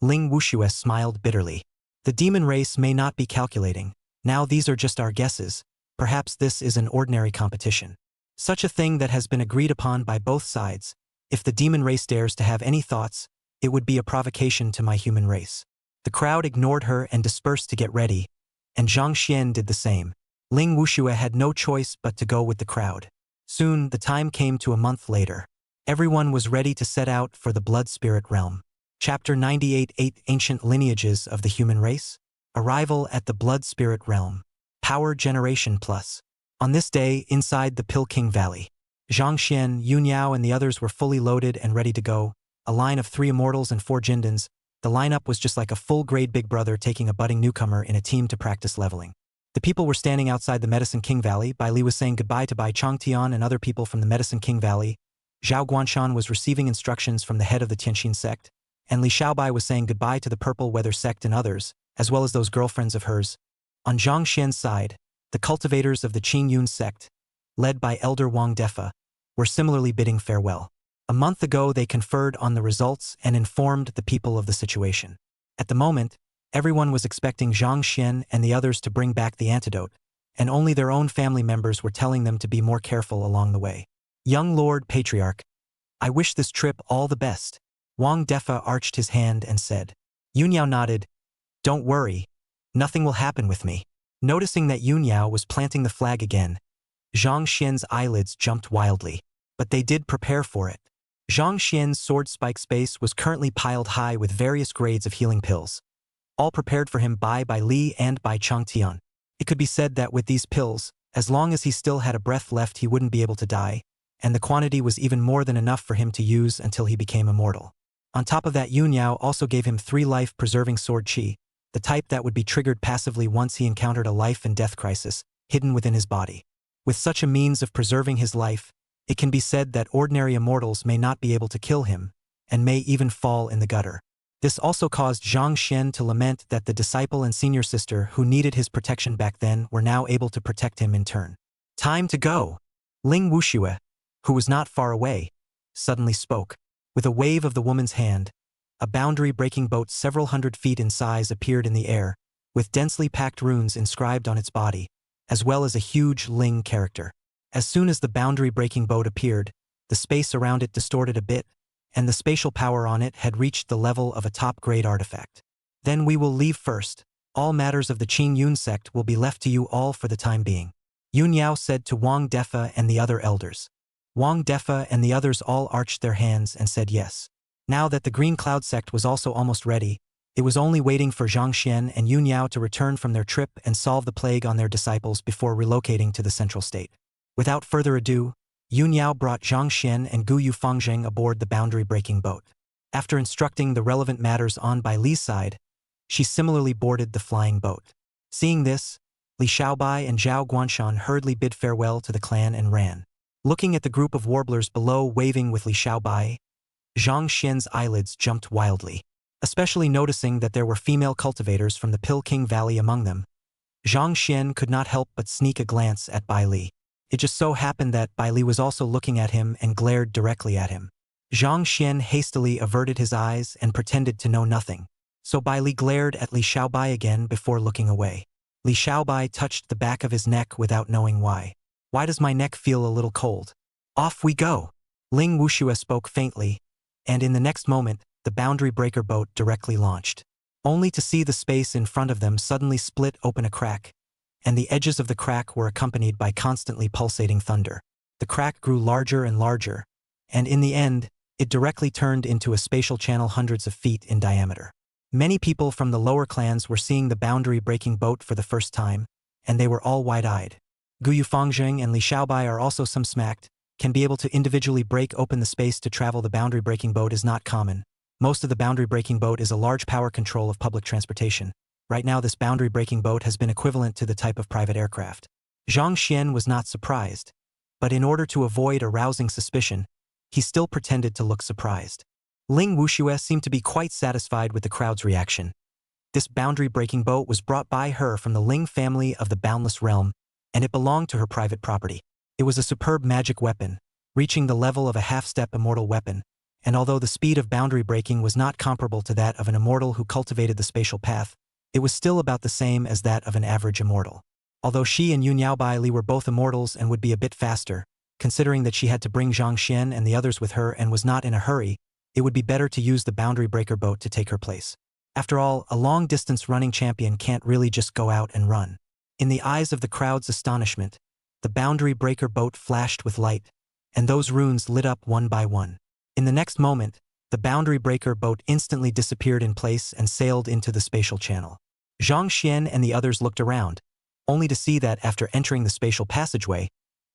Speaker 2: Ling Wuxue smiled bitterly. The demon race may not be calculating. Now these are just our guesses. Perhaps this is an ordinary competition. Such a thing that has been agreed upon by both sides. If the demon race dares to have any thoughts, it would be a provocation to my human race. The crowd ignored her and dispersed to get ready, and Zhang Xian did the same. Ling Wuxue had no choice but to go with the crowd. Soon, the time came to a month later. Everyone was ready to set out for the Blood Spirit Realm. Chapter 98 8 Ancient Lineages of the Human Race. Arrival at the Blood Spirit Realm. Power Generation Plus. On this day, inside the Pill King Valley, Zhang Xian, Yun Yao and the others were fully loaded and ready to go. A line of 3 immortals and 4 Jindans. The lineup was just like a full-grade Big Brother taking a budding newcomer in a team to practice leveling. The people were standing outside the Medicine King Valley. Bai Li was saying goodbye to Bai Changtian and other people from the Medicine King Valley. Zhao Guanshan was receiving instructions from the head of the Tianxin sect, and Li Xiaobai was saying goodbye to the Purple Weather sect and others, as well as those girlfriends of hers. On Zhang Xian's side, the cultivators of the Qing Yun sect, led by Elder Wang Defa, were similarly bidding farewell. A month ago they conferred on the results and informed the people of the situation. At the moment, everyone was expecting Zhang Xian and the others to bring back the antidote, and only their own family members were telling them to be more careful along the way. Young Lord Patriarch, I wish this trip all the best. Wang Defa arched his hand and said. Yun Yao nodded. Don't worry. Nothing will happen with me. Noticing that Yun Yao was planting the flag again, Zhang Xian's eyelids jumped wildly. But they did prepare for it. Zhang Xian's sword spike space was currently piled high with various grades of healing pills, all prepared for him by Bai Li and by Changtian. It could be said that with these pills, as long as he still had a breath left he wouldn't be able to die, and the quantity was even more than enough for him to use until he became immortal. On top of that, Yun Yao also gave him 3 life-preserving sword qi, the type that would be triggered passively once he encountered a life and death crisis, hidden within his body. With such a means of preserving his life, it can be said that ordinary immortals may not be able to kill him, and may even fall in the gutter. This also caused Zhang Xian to lament that the disciple and senior sister who needed his protection back then were now able to protect him in turn. Time to go! Ling Wuxue, who was not far away, suddenly spoke. With a wave of the woman's hand, a boundary-breaking boat several hundred feet in size appeared in the air, with densely packed runes inscribed on its body, as well as a huge Ling character. As soon as the boundary-breaking boat appeared, the space around it distorted a bit, and the spatial power on it had reached the level of a top-grade artifact. Then we will leave first. All matters of the Qing Yun sect will be left to you all for the time being. Yun Yao said to Wang Defa and the other elders. Wang Defa and the others all arched their hands and said yes. Now that the Green Cloud sect was also almost ready, it was only waiting for Zhang Xian and Yun Yao to return from their trip and solve the plague on their disciples before relocating to the central state. Without further ado, Yun Yao brought Zhang Xian and Gu Yufangzheng aboard the boundary-breaking boat. After instructing the relevant matters on Bai Li's side, she similarly boarded the flying boat. Seeing this, Li Xiaobai and Zhao Guanshan hurriedly bid farewell to the clan and ran. Looking at the group of warblers below waving with Li Xiaobai, Zhang Xian's eyelids jumped wildly. Especially noticing that there were female cultivators from the Pilking Valley among them, Zhang Xian could not help but sneak a glance at Bai Li. It just so happened that Bai Li was also looking at him and glared directly at him. Zhang Xian hastily averted his eyes and pretended to know nothing, so Bai Li glared at Li Xiaobai again before looking away. Li Xiaobai touched the back of his neck without knowing why. Why does my neck feel a little cold? Off we go! Ling Wuxue spoke faintly, and in the next moment, the boundary breaker boat directly launched, only to see the space in front of them suddenly split open a crack, and the edges of the crack were accompanied by constantly pulsating thunder. The crack grew larger and larger, and in the end, it directly turned into a spatial channel hundreds of feet in diameter. Many people from the lower clans were seeing the boundary-breaking boat for the first time, and they were all wide-eyed. Gu Yufangzheng and Li Xiaobai are also some smacked, can be able to individually break open the space to travel the boundary-breaking boat is not common. Most of the boundary-breaking boat is a large power control of public transportation. Right now this boundary-breaking boat has been equivalent to the type of private aircraft. Zhang Xian was not surprised, but in order to avoid arousing suspicion, he still pretended to look surprised. Ling Wuxue seemed to be quite satisfied with the crowd's reaction. This boundary-breaking boat was brought by her from the Ling family of the Boundless Realm, and it belonged to her private property. It was a superb magic weapon, reaching the level of a half-step immortal weapon, and although the speed of boundary breaking was not comparable to that of an immortal who cultivated the spatial path, it was still about the same as that of an average immortal. Although she and Yun Yaobai Li were both immortals and would be a bit faster, considering that she had to bring Zhang Xian and the others with her and was not in a hurry, it would be better to use the boundary breaker boat to take her place. After all, a long-distance running champion can't really just go out and run. In the eyes of the crowd's astonishment, the boundary breaker boat flashed with light, and those runes lit up one by one. In the next moment, the boundary breaker boat instantly disappeared in place and sailed into the spatial channel. Zhang Xian and the others looked around, only to see that after entering the spatial passageway,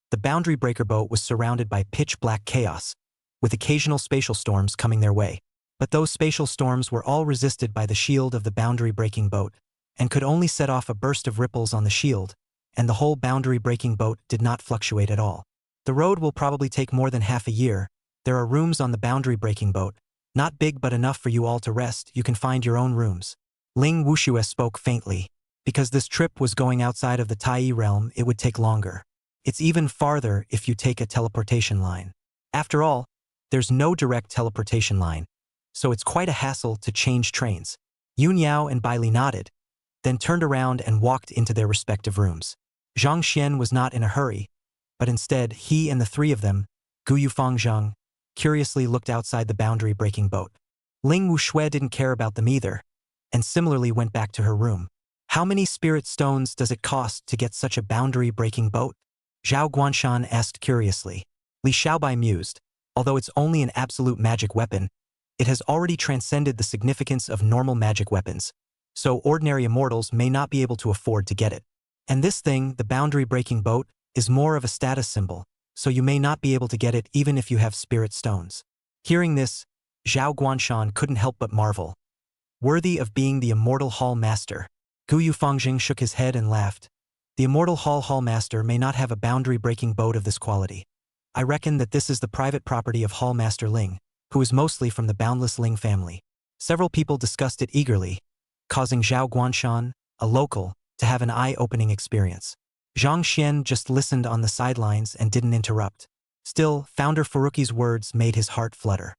Speaker 2: the boundary breaker boat was surrounded by pitch-black chaos, with occasional spatial storms coming their way. But those spatial storms were all resisted by the shield of the boundary-breaking boat, and could only set off a burst of ripples on the shield, and the whole boundary-breaking boat did not fluctuate at all. The road will probably take more than half a year. There are rooms on the boundary-breaking boat, not big but enough for you all to rest. You can find your own rooms. Ling Wuxue spoke faintly. Because this trip was going outside of the Tai realm, it would take longer. It's even farther if you take a teleportation line. After all, there's no direct teleportation line, so it's quite a hassle to change trains. Yun Yao and Bai Li nodded, then turned around and walked into their respective rooms. Zhang Xian was not in a hurry, but instead he and the three of them, Gu Yufangzheng, curiously looked outside the boundary-breaking boat. Ling Wuxue didn't care about them either, and similarly went back to her room. How many spirit stones does it cost to get such a boundary-breaking boat? Zhao Guanshan asked curiously. Li Xiaobai mused. Although it's only an absolute magic weapon, it has already transcended the significance of normal magic weapons, so ordinary immortals may not be able to afford to get it. And this thing, the boundary-breaking boat, is more of a status symbol, so you may not be able to get it even if you have spirit stones. Hearing this, Zhao Guanshan couldn't help but marvel. Worthy of being the immortal hall master. Gu Yufangzheng shook his head and laughed. The immortal hall master may not have a boundary-breaking boat of this quality. I reckon that this is the private property of Hall Master Ling, who is mostly from the Boundless Ling family. Several people discussed it eagerly, causing Zhao Guanshan, a local, to have an eye-opening experience. Zhang Xian just listened on the sidelines and didn't interrupt. Still, Founder Furuki's words made his heart flutter.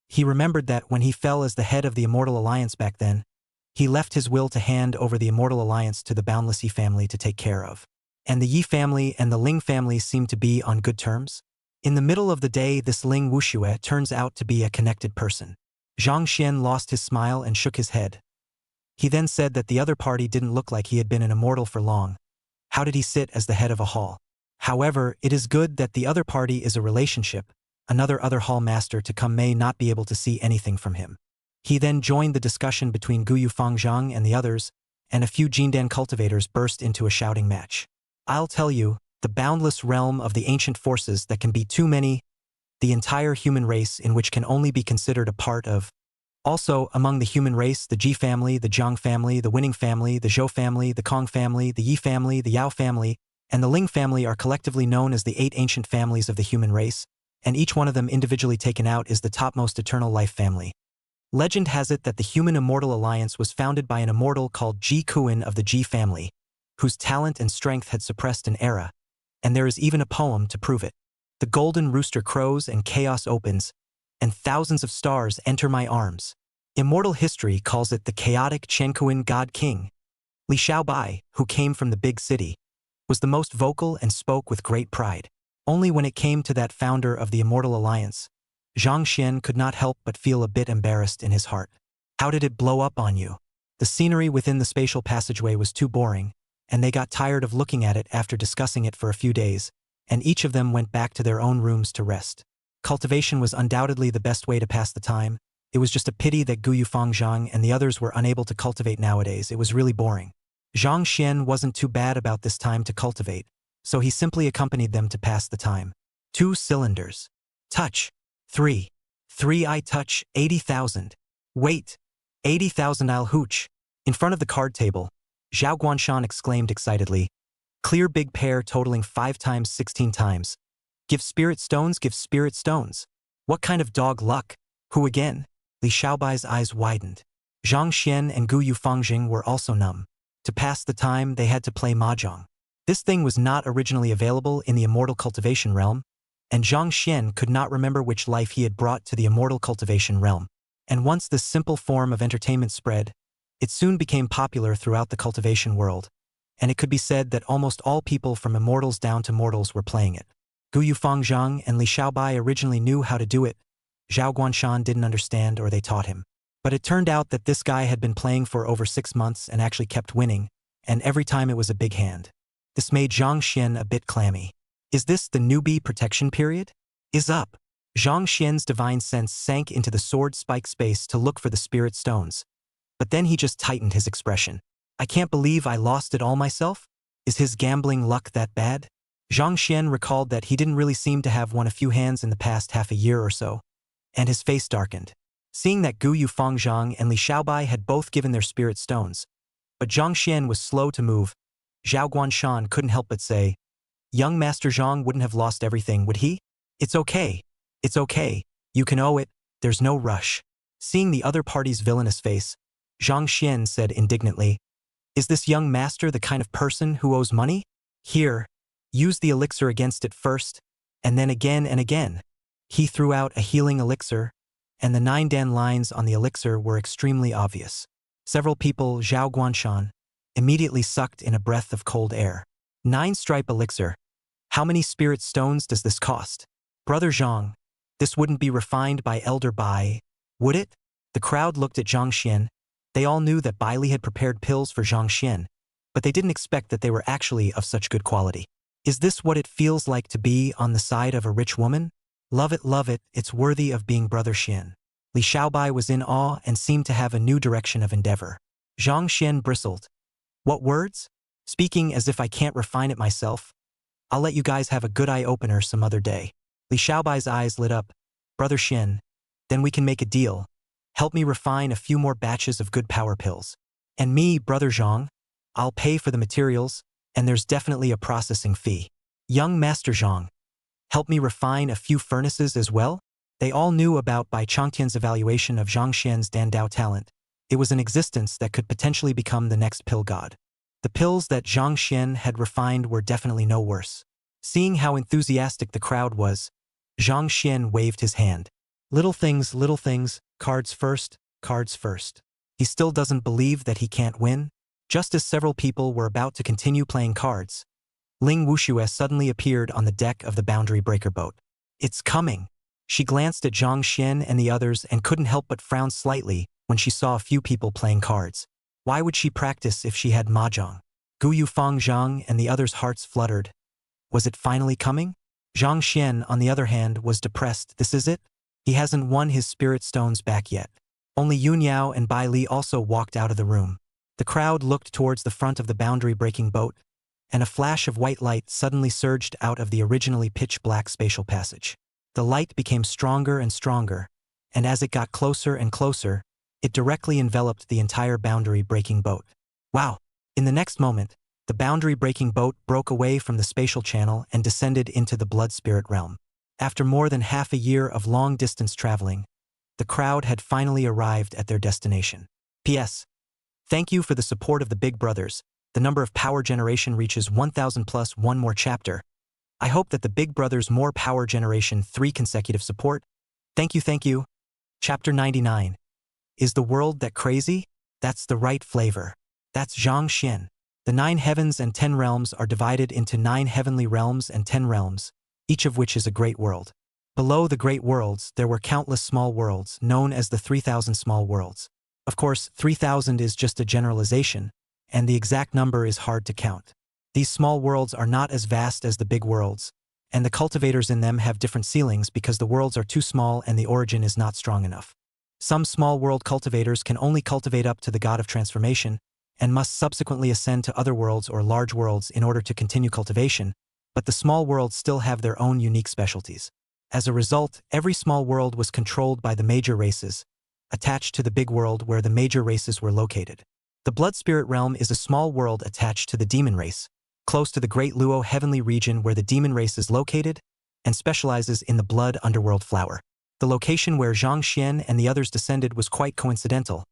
Speaker 2: He remembered that when he fell as the head of the Immortal Alliance back then, he left his will to hand over the Immortal Alliance to the Boundless Yi family to take care of. And the Yi family and the Ling family seemed to be on good terms. In the middle of the day, this Ling Wuxue turns out to be a connected person. Zhang Xian lost his smile and shook his head. He then said that the other party didn't look like he had been an immortal for long. How did he sit as the head of a hall? However, it is good that the other party is a relationship. Another hall master to come may not be able to see anything from him. He then joined the discussion between Guyu Fangzhang and the others, and a few Jindan cultivators burst into a shouting match. I'll tell you, the boundless realm of the ancient forces that can be too many, the entire human race in which can only be considered a part of. Also, among the human race, the Ji family, the Jiang family, the Winning family, the Zhou family, the Kong family, the Yi family, the Yao family, and the Ling family are collectively known as the 8 ancient families of the human race, and each one of them individually taken out is the topmost eternal life family. Legend has it that the Human Immortal Alliance was founded by an immortal called Ji Kuan of the Ji family, whose talent and strength had suppressed an era, and there is even a poem to prove it. The golden rooster crows and chaos opens, and thousands of stars enter my arms. Immortal history calls it the chaotic Chenkuan God King. Li Xiaobai, who came from the big city, was the most vocal and spoke with great pride. Only when it came to that founder of the Immortal Alliance, Zhang Xian could not help but feel a bit embarrassed in his heart. How did it blow up on you? The scenery within the spatial passageway was too boring, and they got tired of looking at it after discussing it for a few days, and each of them went back to their own rooms to rest. Cultivation was undoubtedly the best way to pass the time. It was just a pity that Guyu Fangzhang and the others were unable to cultivate nowadays. It was really boring. Zhang Xian wasn't too bad about this time to cultivate, so he simply accompanied them to pass the time. 2 cylinders. Touch. 3. 3 I touch, 80,000. Wait. 80,000 I'll hooch. In front of the card table, Zhao Guanshan exclaimed excitedly, clear big pair totaling 5 times 16 times. Give spirit stones, give spirit stones. What kind of dog luck? Who again? Li Xiaobai's eyes widened. Zhang Xian and Guyu Fangjing were also numb. To pass the time, they had to play mahjong. This thing was not originally available in the immortal cultivation realm, and Zhang Xian could not remember which life he had brought to the immortal cultivation realm. And once this simple form of entertainment spread, it soon became popular throughout the cultivation world, and it could be said that almost all people from immortals down to mortals were playing it. Guyu Fangzhang and Li Xiaobai originally knew how to do it. Zhao Guanshan didn't understand, or they taught him. But it turned out that this guy had been playing for over 6 months and actually kept winning, and every time it was a big hand. This made Zhang Xian a bit clammy. Is this the newbie protection period? Is up. Zhang Xian's divine sense sank into the sword spike space to look for the spirit stones. But then he just tightened his expression. I can't believe I lost it all myself? Is his gambling luck that bad? Zhang Xian recalled that he didn't really seem to have won a few hands in the past half a year or so, and his face darkened. Seeing that Guyu Fangzhang and Li Xiaobai had both given their spirit stones, but Zhang Xian was slow to move, Zhao Guanshan couldn't help but say, young Master Zhang wouldn't have lost everything, would he? It's okay. It's okay. You can owe it. There's no rush. Seeing the other party's villainous face, Zhang Xian said indignantly, is this young master the kind of person who owes money? Here, use the elixir against it first, and then again and again. He threw out a healing elixir, and the 9 Dan lines on the elixir were extremely obvious. Several people, Zhao Guanshan, immediately sucked in a breath of cold air. 9-stripe elixir. How many spirit stones does this cost? Brother Zhang, this wouldn't be refined by Elder Bai, would it? The crowd looked at Zhang Xian. They all knew that Bai Li had prepared pills for Zhang Xian, but they didn't expect that they were actually of such good quality. Is this what it feels like to be on the side of a rich woman? Love it, it's worthy of being Brother Xian. Li Xiaobai was in awe and seemed to have a new direction of endeavor. Zhang Xian bristled. What words? Speaking as if I can't refine it myself. I'll let you guys have a good eye-opener some other day. Li Xiaobai's eyes lit up. Brother Xian, then we can make a deal. Help me refine a few more batches of good power pills. And me, Brother Zhang, I'll pay for the materials, and there's definitely a processing fee. Young Master Zhang, help me refine a few furnaces as well? They all knew about Bai Changtian's evaluation of Zhang Xian's Dandao talent. It was an existence that could potentially become the next pill god. The pills that Zhang Xian had refined were definitely no worse. Seeing how enthusiastic the crowd was, Zhang Xian waved his hand. Little things, cards first, cards first. He still doesn't believe that he can't win? Just as several people were about to continue playing cards, Ling Wuxue suddenly appeared on the deck of the boundary breaker boat. It's coming. She glanced at Zhang Xian and the others and couldn't help but frown slightly when she saw a few people playing cards. Why would she practice if she had mahjong? Gu Yufang Zhang and the others' hearts fluttered. Was it finally coming? Zhang Xian, on the other hand, was depressed. This is it? He hasn't won his spirit stones back yet. Only Yun Yao and Bai Li also walked out of the room. The crowd looked towards the front of the boundary-breaking boat, and a flash of white light suddenly surged out of the originally pitch-black spatial passage. The light became stronger and stronger, and as it got closer and closer, it directly enveloped the entire boundary-breaking boat. Wow! In the next moment, the boundary-breaking boat broke away from the spatial channel and descended into the blood spirit realm. After more than half a year of long-distance traveling, the crowd had finally arrived at their destination. P.S. Thank you for the support of the Big Brothers. The number of power generation reaches 1,000 plus one more chapter. I hope that the Big Brothers more power generation 3 consecutive support. Thank you. Chapter 99. Is the world that crazy? That's the right flavor. That's Zhang Xian. The 9 heavens and 10 realms are divided into 9 heavenly realms and 10 realms, each of which is a great world. Below the great worlds, there were countless small worlds, known as the 3,000 small worlds. Of course, 3,000 is just a generalization, and the exact number is hard to count. These small worlds are not as vast as the big worlds, and the cultivators in them have different ceilings because the worlds are too small and the origin is not strong enough. Some small world cultivators can only cultivate up to the god of transformation, and must subsequently ascend to other worlds or large worlds in order to continue cultivation, but the small worlds still have their own unique specialties. As a result, every small world was controlled by the major races, attached to the big world where the major races were located. The blood spirit realm is a small world attached to the demon race, close to the Great Luo heavenly region where the demon race is located, and specializes in the blood underworld flower. The location where Zhang Xian and the others descended was quite coincidental,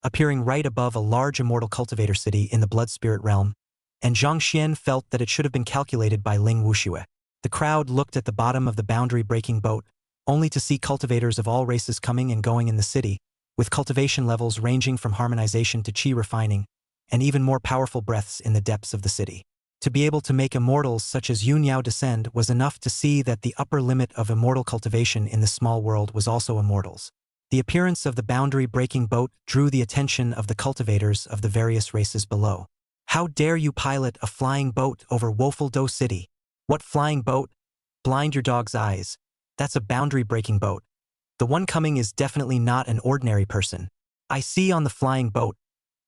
Speaker 2: appearing right above a large immortal cultivator city in the blood spirit realm, and Zhang Xian felt that it should have been calculated by Ling Wuxue. The crowd looked at the bottom of the boundary-breaking boat, only to see cultivators of all races coming and going in the city, with cultivation levels ranging from harmonization to chi refining, and even more powerful breaths in the depths of the city. To be able to make immortals such as Yun Yao descend was enough to see that the upper limit of immortal cultivation in the small world was also immortals. The appearance of the boundary-breaking boat drew the attention of the cultivators of the various races below. How dare you pilot a flying boat over Woeful Do City? What flying boat? Blind your dog's eyes. That's a boundary-breaking boat. The one coming is definitely not an ordinary person. I see on the flying boat.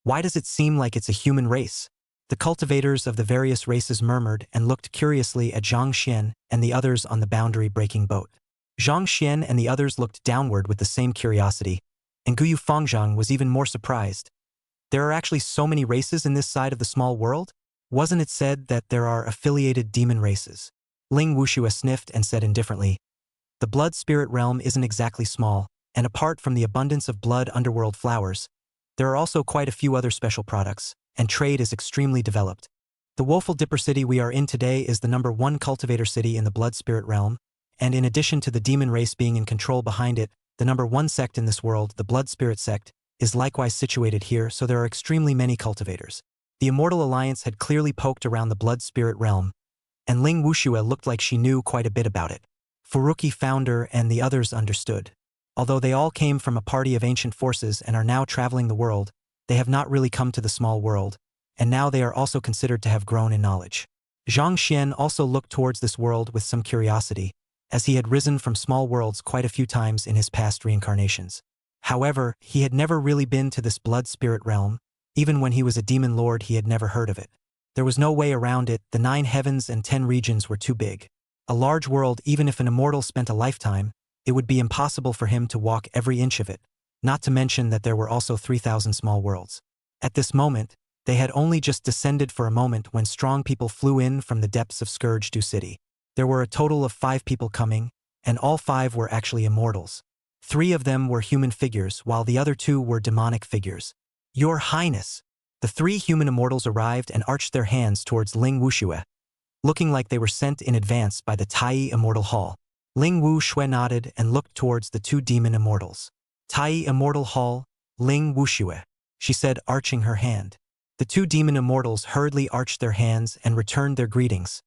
Speaker 2: Why does it seem like it's a human race? The cultivators of the various races murmured and looked curiously at Zhang Xian and the others on the boundary-breaking boat. Zhang Xian and the others looked downward with the same curiosity, and Guyu Fangzhang was even more surprised. There are actually so many races in this side of the small world? Wasn't it said that there are affiliated demon races? Ling Wuxue sniffed and said indifferently, the blood spirit realm isn't exactly small, and apart from the abundance of blood underworld flowers, there are also quite a few other special products, and trade is extremely developed. The Woeful Dipper city we are in today is the number 1 cultivator city in the blood spirit realm, and in addition to the demon race being in control behind it, the number 1 sect in this world, the blood spirit sect, is likewise situated here, so there are extremely many cultivators. The Immortal Alliance had clearly poked around the blood spirit realm, and Ling Wuxue looked like she knew quite a bit about it. Furuki founder and the others understood. Although they all came from a party of ancient forces and are now traveling the world, they have not really come to the small world, and now they are also considered to have grown in knowledge. Zhang Xian also looked towards this world with some curiosity, as he had risen from small worlds quite a few times in his past reincarnations. However, he had never really been to this blood spirit realm. Even when he was a demon lord, he had never heard of it. There was no way around it. The 9 heavens and 10 regions were too big. A large world, even if an immortal spent a lifetime, it would be impossible for him to walk every inch of it, not to mention that there were also 3,000 small worlds. At this moment, they had only just descended for a moment when strong people flew in from the depths of Scourge Do City. There were a total of 5 people coming, and all 5 were actually immortals. 3 of them were human figures, while the other 2 were demonic figures. Your Highness! The 3 human immortals arrived and arched their hands towards Ling Wuxue, looking like they were sent in advance by the Tai Immortal Hall. Ling Wuxue nodded and looked towards the 2 demon immortals. Tai Immortal Hall, Ling Wuxue, she said, arching her hand. The 2 demon immortals hurriedly arched their hands and returned their greetings,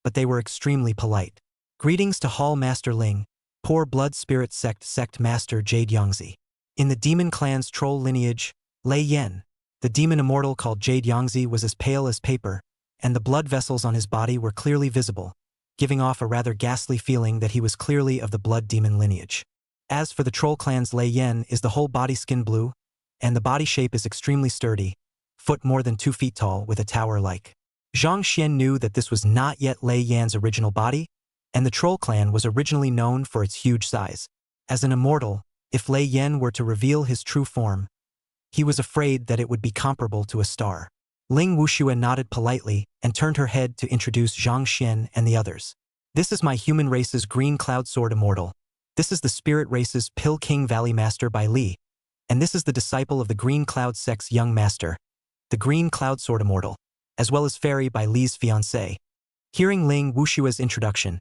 Speaker 2: but they were extremely polite. Greetings to Hall Master Ling, poor blood spirit sect master Jade Yangzi. In the demon clan's troll lineage, Lei Yen, the demon immortal called Jade Yangzi, was as pale as paper, and the blood vessels on his body were clearly visible, giving off a rather ghastly feeling that he was clearly of the blood demon lineage. As for the troll clan's Lei Yen, is the whole body skin blue, and the body shape is extremely sturdy, foot more than 2 feet tall with a tower-like. Zhang Xian knew that this was not yet Lei Yan's original body, and the troll clan was originally known for its huge size. As an immortal, if Lei Yan were to reveal his true form, he was afraid that it would be comparable to a star. Ling Wuxue nodded politely and turned her head to introduce Zhang Xian and the others. This is my human race's Green Cloud Sword Immortal. This is the spirit race's Pill King Valley Master Bai Li. And this is the disciple of the Green Cloud Sect's young master, the Green Cloud Sword Immortal, as well as Fairy Bai Li's fiancé. Hearing Ling Wushue's introduction,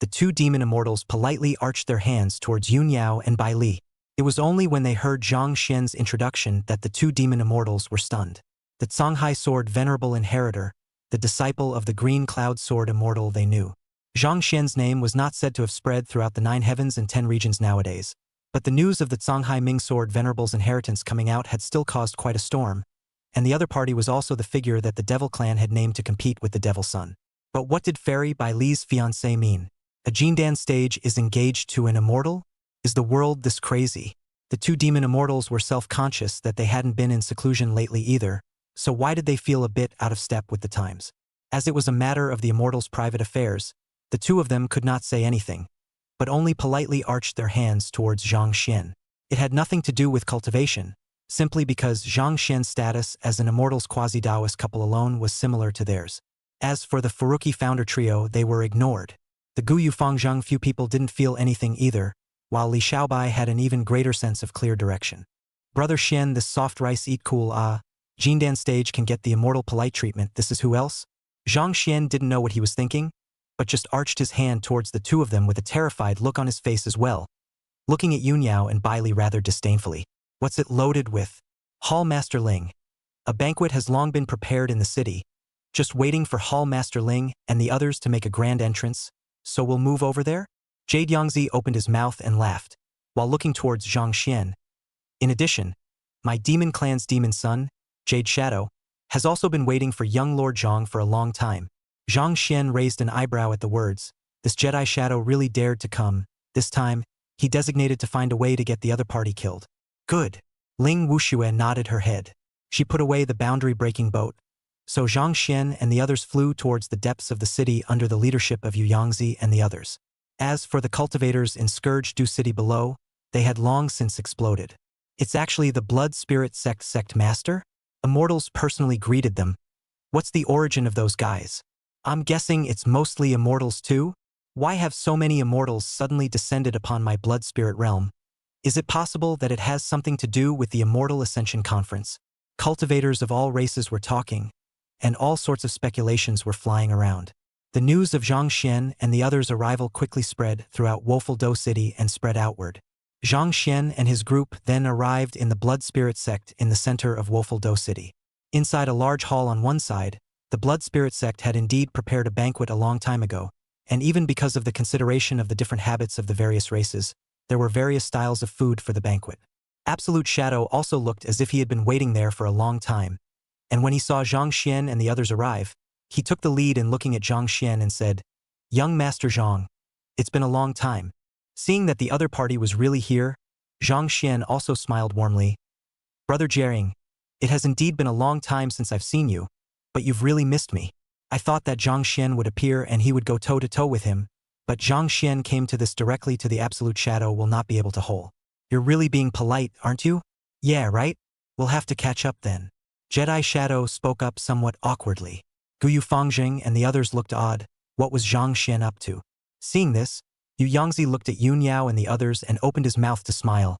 Speaker 2: the 2 demon immortals politely arched their hands towards Yun Yao and Bai Li. It was only when they heard Zhang Xian's introduction that the 2 demon immortals were stunned. The Canghai Sword Venerable Inheritor, the disciple of the Green Cloud Sword Immortal they knew. Zhang Xian's name was not said to have spread throughout the 9 heavens and 10 regions nowadays, but the news of the Canghai Ming Sword Venerable's inheritance coming out had still caused quite a storm, and the other party was also the figure that the Devil Clan had named to compete with the Devil Sun. But what did Fairy Bai Li's fiancé mean? A Jindan stage is engaged to an immortal? Is the world this crazy? The 2 demon immortals were self-conscious that they hadn't been in seclusion lately either, so why did they feel a bit out of step with the times? As it was a matter of the immortals' private affairs, the 2 of them could not say anything, but only politely arched their hands towards Zhang Xian. It had nothing to do with cultivation, simply because Zhang Xian's status as an immortals quasi-Taoist couple alone was similar to theirs. As for the Furuki founder trio, they were ignored. The Guyu Fangzheng few people didn't feel anything either, while Li Xiaobai had an even greater sense of clear direction. Brother Xian, this soft rice eat cool Jindan stage can get the immortal polite treatment, this is who else? Zhang Xian didn't know what he was thinking, but just arched his hand towards the 2 of them with a terrified look on his face as well, looking at Yun Yao and Bai Li rather disdainfully. What's it loaded with? Hall Master Ling. A banquet has long been prepared in the city, just waiting for Hall Master Ling and the others to make a grand entrance, so we'll move over there? Jade Yangzi opened his mouth and laughed, while looking towards Zhang Xian. In addition, my demon clan's demon son, Jade Shadow, has also been waiting for young Lord Zhang for a long time. Zhang Xian raised an eyebrow at the words. This Jedi Shadow really dared to come. This time, he designated to find a way to get the other party killed. Good. Ling Wuxue nodded her head. She put away the boundary-breaking boat, so Zhang Xian and the others flew towards the depths of the city under the leadership of Yu Yangzi and the others. As for the cultivators in Scourge Du City below, they had long since exploded. It's actually the Blood Spirit Sect Master? Immortals personally greeted them. What's the origin of those guys? I'm guessing it's mostly immortals too? Why have so many immortals suddenly descended upon my blood spirit realm? Is it possible that it has something to do with the Immortal Ascension Conference? Cultivators of all races were talking, and all sorts of speculations were flying around. The news of Zhang Xian and the others' arrival quickly spread throughout Woeful Do City and spread outward. Zhang Xian and his group then arrived in the Blood Spirit Sect in the center of Woeful Do City. Inside a large hall on one side, the Blood Spirit Sect had indeed prepared a banquet a long time ago, and even because of the consideration of the different habits of the various races, there were various styles of food for the banquet. Absolute Shadow also looked as if he had been waiting there for a long time, and when he saw Zhang Xian and the others arrive, he took the lead in looking at Zhang Xian and said, "Young Master Zhang, it's been a long time." Seeing that the other party was really here, Zhang Xian also smiled warmly. "Brother Jiang, it has indeed been a long time since I've seen you, but you've really missed me." I thought that Zhang Xian would appear and he would go toe-to-toe with him, but Zhang Xian came to this directly to the Absolute Shadow will not be able to hold. "You're really being polite, aren't you?" "Yeah, right? We'll have to catch up then." Jedi Shadow spoke up somewhat awkwardly. Guyu Fangzheng and the others looked odd. What was Zhang Xian up to? Seeing this, Yu Yangzi looked at Yun Yao and the others and opened his mouth to smile.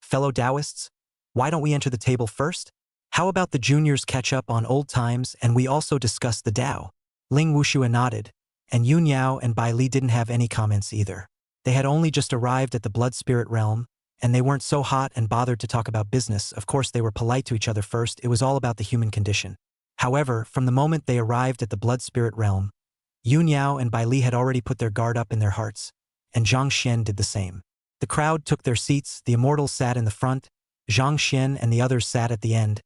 Speaker 2: Fellow Taoists, why don't we enter the table first? How about the juniors catch up on old times and we also discuss the Tao? Ling Wushua nodded, and Yun Yao and Bai Li didn't have any comments either. They had only just arrived at the blood spirit realm, and they weren't so hot and bothered to talk about business. Of course, they were polite to each other first. It was all about the human condition. However, from the moment they arrived at the blood spirit realm, Yun Yao and Bai Li had already put their guard up in their hearts, and Zhang Xian did the same. The crowd took their seats, the immortals sat in the front, Zhang Xian and the others sat at the end,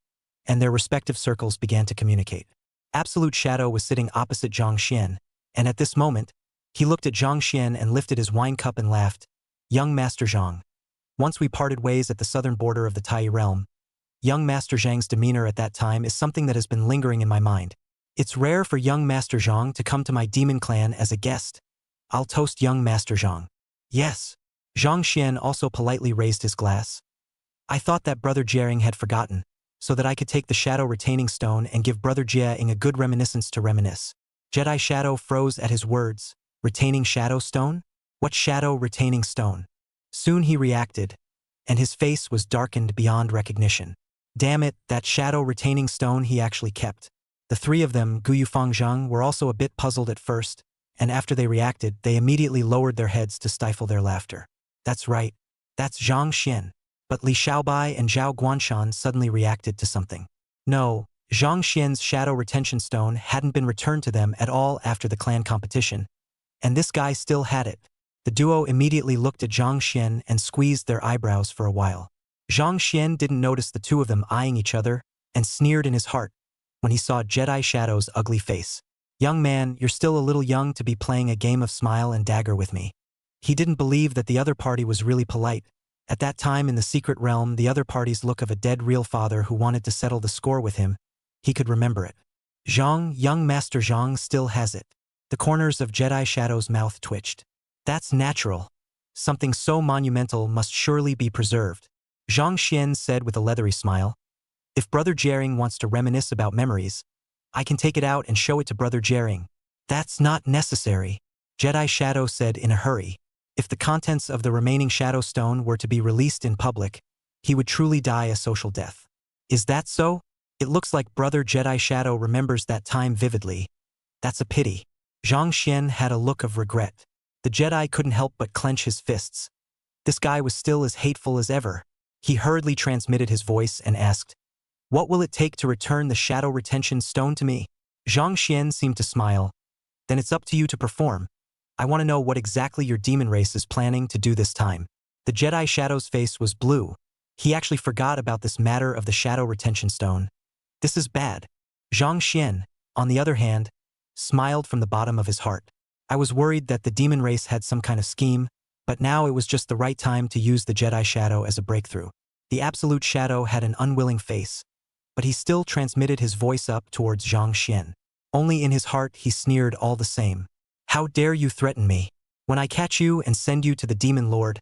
Speaker 2: and their respective circles began to communicate. Absolute Shadow was sitting opposite Zhang Xian, and at this moment, he looked at Zhang Xian and lifted his wine cup and laughed. Young Master Zhang. Once we parted ways at the southern border of the Tai realm, young Master Zhang's demeanor at that time is something that has been lingering in my mind. It's rare for young Master Zhang to come to my demon clan as a guest. I'll toast young Master Zhang. Yes. Zhang Xian also politely raised his glass. I thought that Brother Jiering had forgotten, so that I could take the shadow retaining stone and give Brother Jiering a good reminiscence to reminisce. Jedi Shadow froze at his words. Retaining shadow stone? What shadow retaining stone? Soon he reacted, and his face was darkened beyond recognition. Damn it, that shadow retaining stone he actually kept. The three of them, Guyu Fangzheng, were also a bit puzzled at first, and after they reacted, they immediately lowered their heads to stifle their laughter. That's right. That's Zhang Xian. But Li Xiaobai and Zhao Guanshan suddenly reacted to something. No, Zhang Xian's shadow retention stone hadn't been returned to them at all after the clan competition, and this guy still had it. The duo immediately looked at Zhang Xian and squeezed their eyebrows for a while. Zhang Xian didn't notice the two of them eyeing each other and sneered in his heart when he saw Jedi Shadow's ugly face. Young man, you're still a little young to be playing a game of smile and dagger with me. He didn't believe that the other party was really polite. At that time in the secret realm, the other party's look of a dead real father who wanted to settle the score with him, he could remember it. Zhang, young Master Zhang still has it. The corners of Jedi Shadow's mouth twitched. That's natural. Something so monumental must surely be preserved. Zhang Xian said with a leathery smile. If Brother Jiering wants to reminisce about memories, I can take it out and show it to Brother Jiering. That's not necessary, Jedi Shadow said in a hurry. If the contents of the remaining Shadow Stone were to be released in public, he would truly die a social death. Is that so? It looks like Brother Jedi Shadow remembers that time vividly. That's a pity. Zhang Xian had a look of regret. The Jedi couldn't help but clench his fists. This guy was still as hateful as ever. He hurriedly transmitted his voice and asked, "What will it take to return the shadow retention stone to me?" Zhang Xian seemed to smile. "Then it's up to you to perform. I want to know what exactly your demon race is planning to do this time." The Jedi Shadow's face was blue. He actually forgot about this matter of the shadow retention stone. This is bad. Zhang Xian, on the other hand, smiled from the bottom of his heart. I was worried that the demon race had some kind of scheme, but now it was just the right time to use the Jedi Shadow as a breakthrough. The Absolute Shadow had an unwilling face, but he still transmitted his voice up towards Zhang Xian. Only in his heart he sneered all the same. How dare you threaten me? When I catch you and send you to the Demon Lord,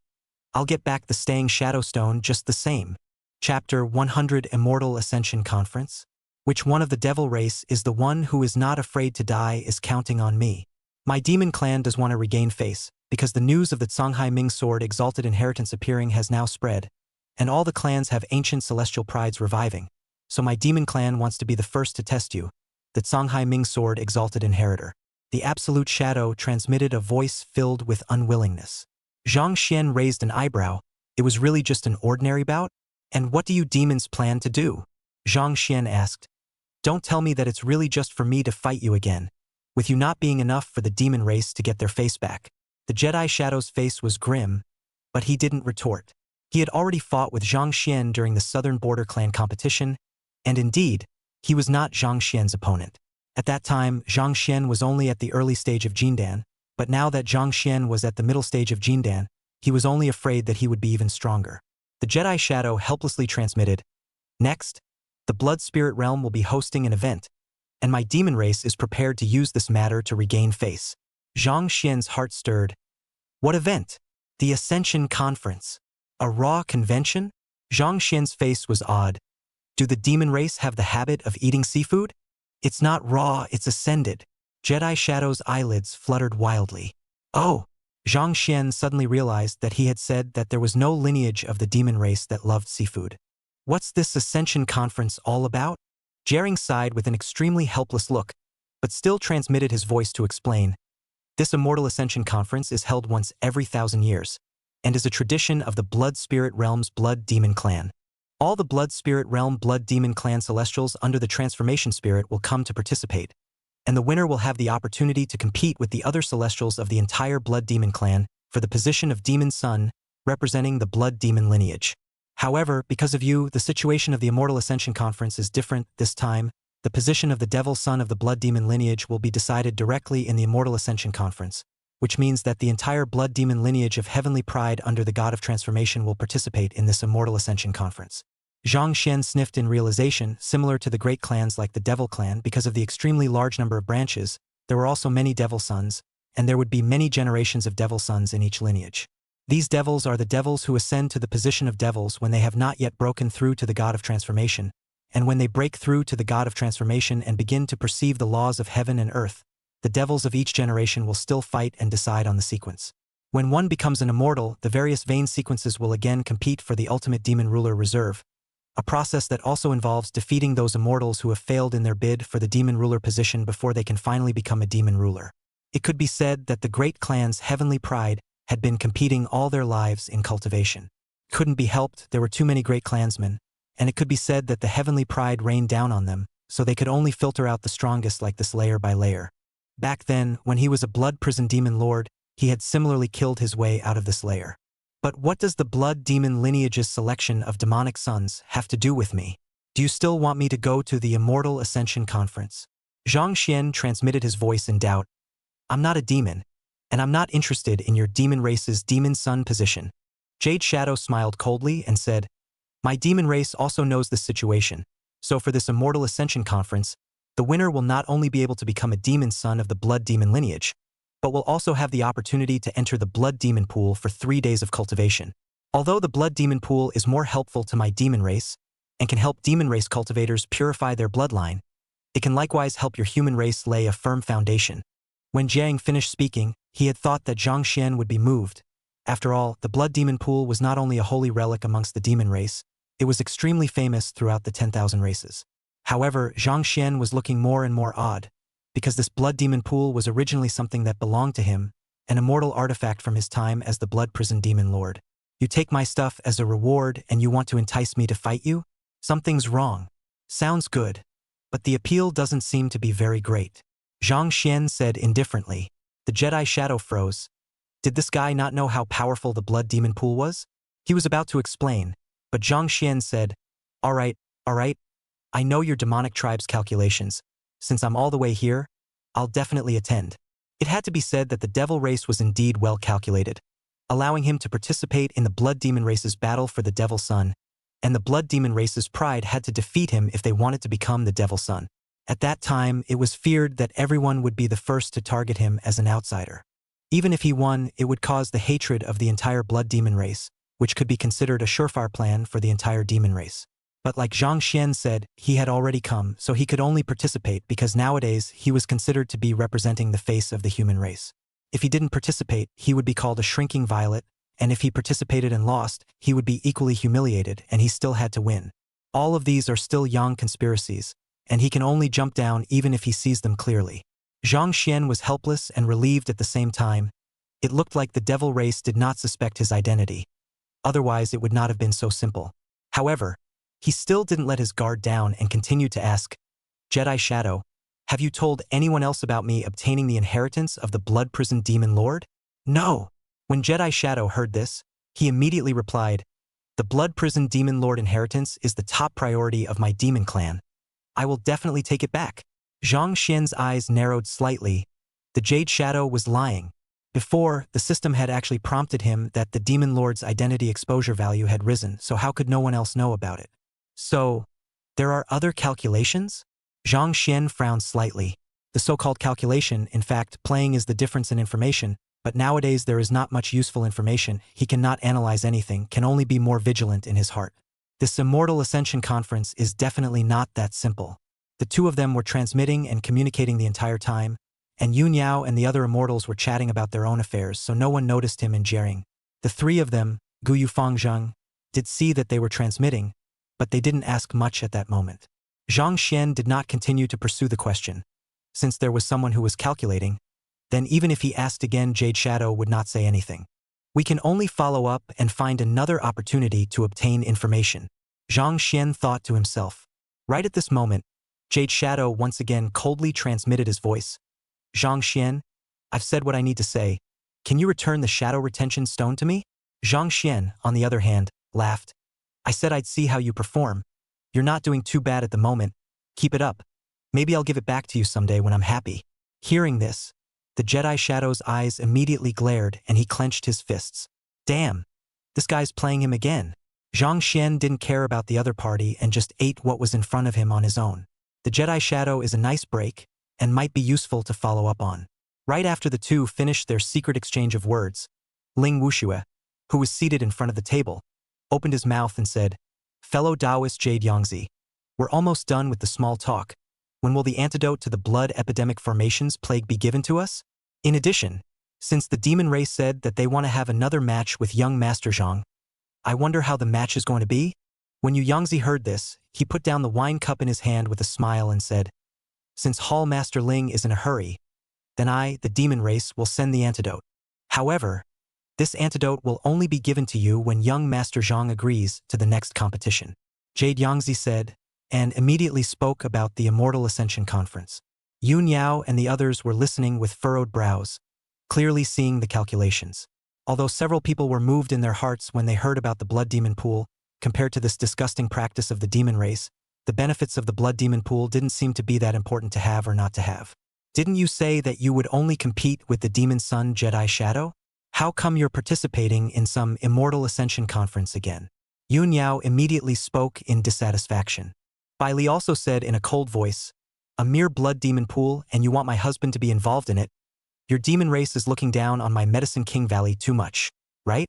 Speaker 2: I'll get back the staying Shadow Stone just the same. Chapter 100 Immortal Ascension Conference. Which one of the devil race is the one who is not afraid to die is counting on me. My demon clan does want to regain face, because the news of the Songhai Ming Sword Exalted Inheritance appearing has now spread, and all the clans have ancient celestial prides reviving. So my demon clan wants to be the first to test you, the Songhai Ming Sword Exalted Inheritor. The Absolute Shadow transmitted a voice filled with unwillingness. Zhang Xian raised an eyebrow. It was really just an ordinary bout? And what do you demons plan to do? Zhang Xian asked. Don't tell me that it's really just for me to fight you again, with you not being enough for the demon race to get their face back. The Jedi Shadow's face was grim, but he didn't retort. He had already fought with Zhang Xian during the Southern Border Clan competition, and indeed, he was not Zhang Xian's opponent. At that time, Zhang Xian was only at the early stage of Jindan, but now that Zhang Xian was at the middle stage of Jindan, he was only afraid that he would be even stronger. The Jedi Shadow helplessly transmitted, "Next, the Blood Spirit Realm will be hosting an event, and my demon race is prepared to use this matter to regain face." Zhang Xian's heart stirred. What event? The Ascension Conference. A raw convention? Zhang Xian's face was odd. Do the demon race have the habit of eating seafood? It's not raw, it's ascended. Jedi Shadow's eyelids fluttered wildly. Oh! Zhang Xian suddenly realized that he had said that there was no lineage of the demon race that loved seafood. What's this ascension conference all about? Jering sighed with an extremely helpless look, but still transmitted his voice to explain. This immortal ascension conference is held once every 1,000 years, and is a tradition of the Blood Spirit Realm's Blood Demon Clan. All the Blood Spirit Realm Blood Demon Clan Celestials under the Transformation Spirit will come to participate, and the winner will have the opportunity to compete with the other Celestials of the entire Blood Demon Clan for the position of Demon Son, representing the Blood Demon lineage. However, because of you, the situation of the Immortal Ascension Conference is different this time. The position of the Devil Son of the Blood Demon lineage will be decided directly in the Immortal Ascension Conference, which means that the entire Blood Demon lineage of Heavenly Pride under the God of Transformation will participate in this Immortal Ascension Conference. Zhang Xian sniffed in realization, similar to the great clans like the Devil Clan, because of the extremely large number of branches, there were also many Devil Sons, and there would be many generations of Devil Sons in each lineage. These devils are the devils who ascend to the position of devils when they have not yet broken through to the God of Transformation, and when they break through to the God of Transformation and begin to perceive the laws of heaven and earth, the devils of each generation will still fight and decide on the sequence. When one becomes an immortal, the various vein sequences will again compete for the ultimate demon ruler reserve, a process that also involves defeating those immortals who have failed in their bid for the demon ruler position before they can finally become a demon ruler. It could be said that the great clan's Heavenly Pride had been competing all their lives in cultivation. Couldn't be helped, there were too many great clansmen, and it could be said that the Heavenly Pride rained down on them, so they could only filter out the strongest like this layer by layer. Back then, when he was a blood prison demon lord, he had similarly killed his way out of this layer. But what does the blood demon lineage's selection of demonic sons have to do with me? Do you still want me to go to the Immortal Ascension Conference? Zhang Xian transmitted his voice in doubt. I'm not a demon, and I'm not interested in your demon race's demon son position. Jade Shadow smiled coldly and said, my demon race also knows this situation, so for this Immortal Ascension Conference, the winner will not only be able to become a demon son of the blood demon lineage, but will also have the opportunity to enter the blood demon pool for 3 days of cultivation. Although the blood demon pool is more helpful to my demon race, and can help demon race cultivators purify their bloodline, it can likewise help your human race lay a firm foundation. When Jiang finished speaking, he had thought that Zhang Xian would be moved. After all, the blood demon pool was not only a holy relic amongst the demon race, it was extremely famous throughout the 10,000 races. However, Zhang Xian was looking more and more odd, because this blood demon pool was originally something that belonged to him, an immortal artifact from his time as the blood prison demon lord. You take my stuff as a reward and you want to entice me to fight you? Something's wrong. Sounds good. But the appeal doesn't seem to be very great. Zhang Xian said indifferently. The Jedi Shadow froze. Did this guy not know how powerful the blood demon pool was? He was about to explain, but Zhang Xian said, all right, I know your demonic tribe's calculations. Since I'm all the way here, I'll definitely attend. It had to be said that the devil race was indeed well calculated, allowing him to participate in the blood demon race's battle for the devil son, and the blood demon race's pride had to defeat him if they wanted to become the devil son. At that time, it was feared that everyone would be the first to target him as an outsider. Even if he won, it would cause the hatred of the entire blood demon race, which could be considered a surefire plan for the entire demon race. But like Zhang Xian said, he had already come, so he could only participate because nowadays he was considered to be representing the face of the human race. If he didn't participate, he would be called a shrinking violet, and if he participated and lost, he would be equally humiliated and he still had to win. All of these are still Yang conspiracies, and he can only jump down even if he sees them clearly. Zhang Xian was helpless and relieved at the same time. It looked like the devil race did not suspect his identity. Otherwise, it would not have been so simple. However, he still didn't let his guard down and continued to ask, Jedi Shadow, have you told anyone else about me obtaining the inheritance of the blood prison demon lord? No. When Jedi Shadow heard this, he immediately replied, the blood prison demon lord inheritance is the top priority of my demon clan. I will definitely take it back. Zhang Xian's eyes narrowed slightly. The Jade Shadow was lying. Before, the system had actually prompted him that the demon lord's identity exposure value had risen, so how could no one else know about it? So, there are other calculations? Zhang Xian frowned slightly. The so-called calculation, in fact, playing is the difference in information, but nowadays there is not much useful information, he cannot analyze anything, can only be more vigilant in his heart. This Immortal Ascension Conference is definitely not that simple. The two of them were transmitting and communicating the entire time, and Yu Niao and the other immortals were chatting about their own affairs, so no one noticed him and Jering. The three of them, Gu Yufang Zheng, did see that they were transmitting, but they didn't ask much at that moment. Zhang Xian did not continue to pursue the question. Since there was someone who was calculating, then even if he asked again, Jade Shadow would not say anything. We can only follow up and find another opportunity to obtain information, Zhang Xian thought to himself. Right at this moment, Jade Shadow once again coldly transmitted his voice. Zhang Xian, I've said what I need to say. Can you return the shadow retention stone to me? Zhang Xian, on the other hand, laughed. I said I'd see how you perform. You're not doing too bad at the moment. Keep it up. Maybe I'll give it back to you someday when I'm happy. Hearing this, the Jedi Shadow's eyes immediately glared and he clenched his fists. Damn, this guy's playing him again. Zhang Xian didn't care about the other party and just ate what was in front of him on his own. The Jedi Shadow is a nice break and might be useful to follow up on. Right after the two finished their secret exchange of words, Ling Wuxue, who was seated in front of the table, opened his mouth and said, Fellow Taoist Jade Yangzi, we're almost done with the small talk. When will the antidote to the blood epidemic formations plague be given to us? In addition, since the demon race said that they want to have another match with young Master Zhang, I wonder how the match is going to be? When Yu Yangzi heard this, he put down the wine cup in his hand with a smile and said, Since Hall Master Ling is in a hurry, then I, the demon race, will send the antidote. However, this antidote will only be given to you when young Master Zhang agrees to the next competition. Jade Yangzi said, and immediately spoke about the Immortal Ascension Conference. Yu Niao and the others were listening with furrowed brows, clearly seeing the calculations. Although several people were moved in their hearts when they heard about the blood demon pool, compared to this disgusting practice of the demon race, the benefits of the blood demon pool didn't seem to be that important to have or not to have. Didn't you say that you would only compete with the Demon Sun Jedi Shadow? How come you're participating in some Immortal Ascension Conference again? Yu Niao immediately spoke in dissatisfaction. Bai Li also said in a cold voice, A mere blood demon pool and you want my husband to be involved in it? Your demon race is looking down on my Medicine King Valley too much, right?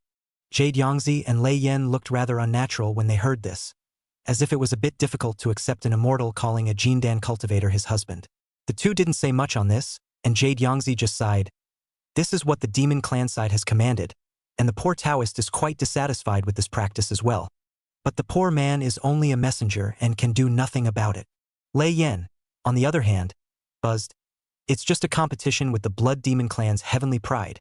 Speaker 2: Jade Yangzi and Lei Yan looked rather unnatural when they heard this, as if it was a bit difficult to accept an immortal calling a Jindan cultivator his husband. The two didn't say much on this, and Jade Yangzi just sighed. This is what the demon clan side has commanded, and the poor Taoist is quite dissatisfied with this practice as well. But the poor man is only a messenger and can do nothing about it. Lei Yan, on the other hand, buzzed. It's just a competition with the Blood Demon Clan's heavenly pride.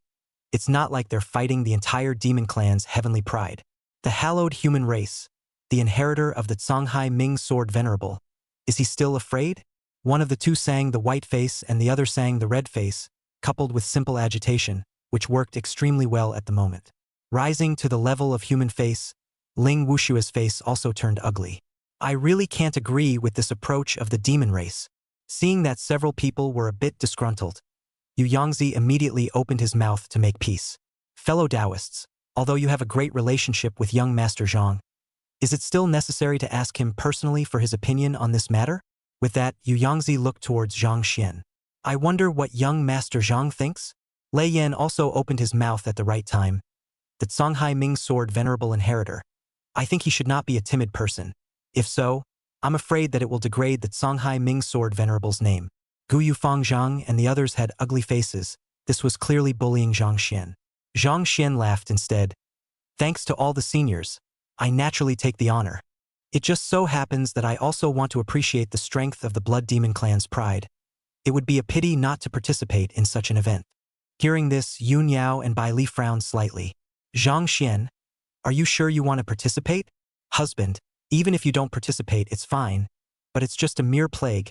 Speaker 2: It's not like they're fighting the entire demon clan's heavenly pride. The hallowed human race, the inheritor of the Songhai Ming Sword Venerable. Is he still afraid? One of the two sang the white face and the other sang the red face, coupled with simple agitation, which worked extremely well at the moment. Rising to the level of human face, Ling Wushue's face also turned ugly. I really can't agree with this approach of the demon race. Seeing that several people were a bit disgruntled, Yu Yangzi immediately opened his mouth to make peace. Fellow Taoists, although you have a great relationship with young Master Zhang, is it still necessary to ask him personally for his opinion on this matter? With that, Yu Yangzi looked towards Zhang Xian. I wonder what young Master Zhang thinks? Lei Yan also opened his mouth at the right time. The Songhai Ming Sword Venerable Inheritor. I think he should not be a timid person. If so, I'm afraid that it will degrade the Songhai Ming Sword Venerable's name. Gu Yufang Zhang and the others had ugly faces. This was clearly bullying Zhang Xian. Zhang Xian laughed instead. Thanks to all the seniors, I naturally take the honor. It just so happens that I also want to appreciate the strength of the Blood Demon Clan's pride. It would be a pity not to participate in such an event. Hearing this, Yu Niao and Bai Li frowned slightly. Zhang Xian, are you sure you want to participate? Husband, even if you don't participate, it's fine, but it's just a mere plague.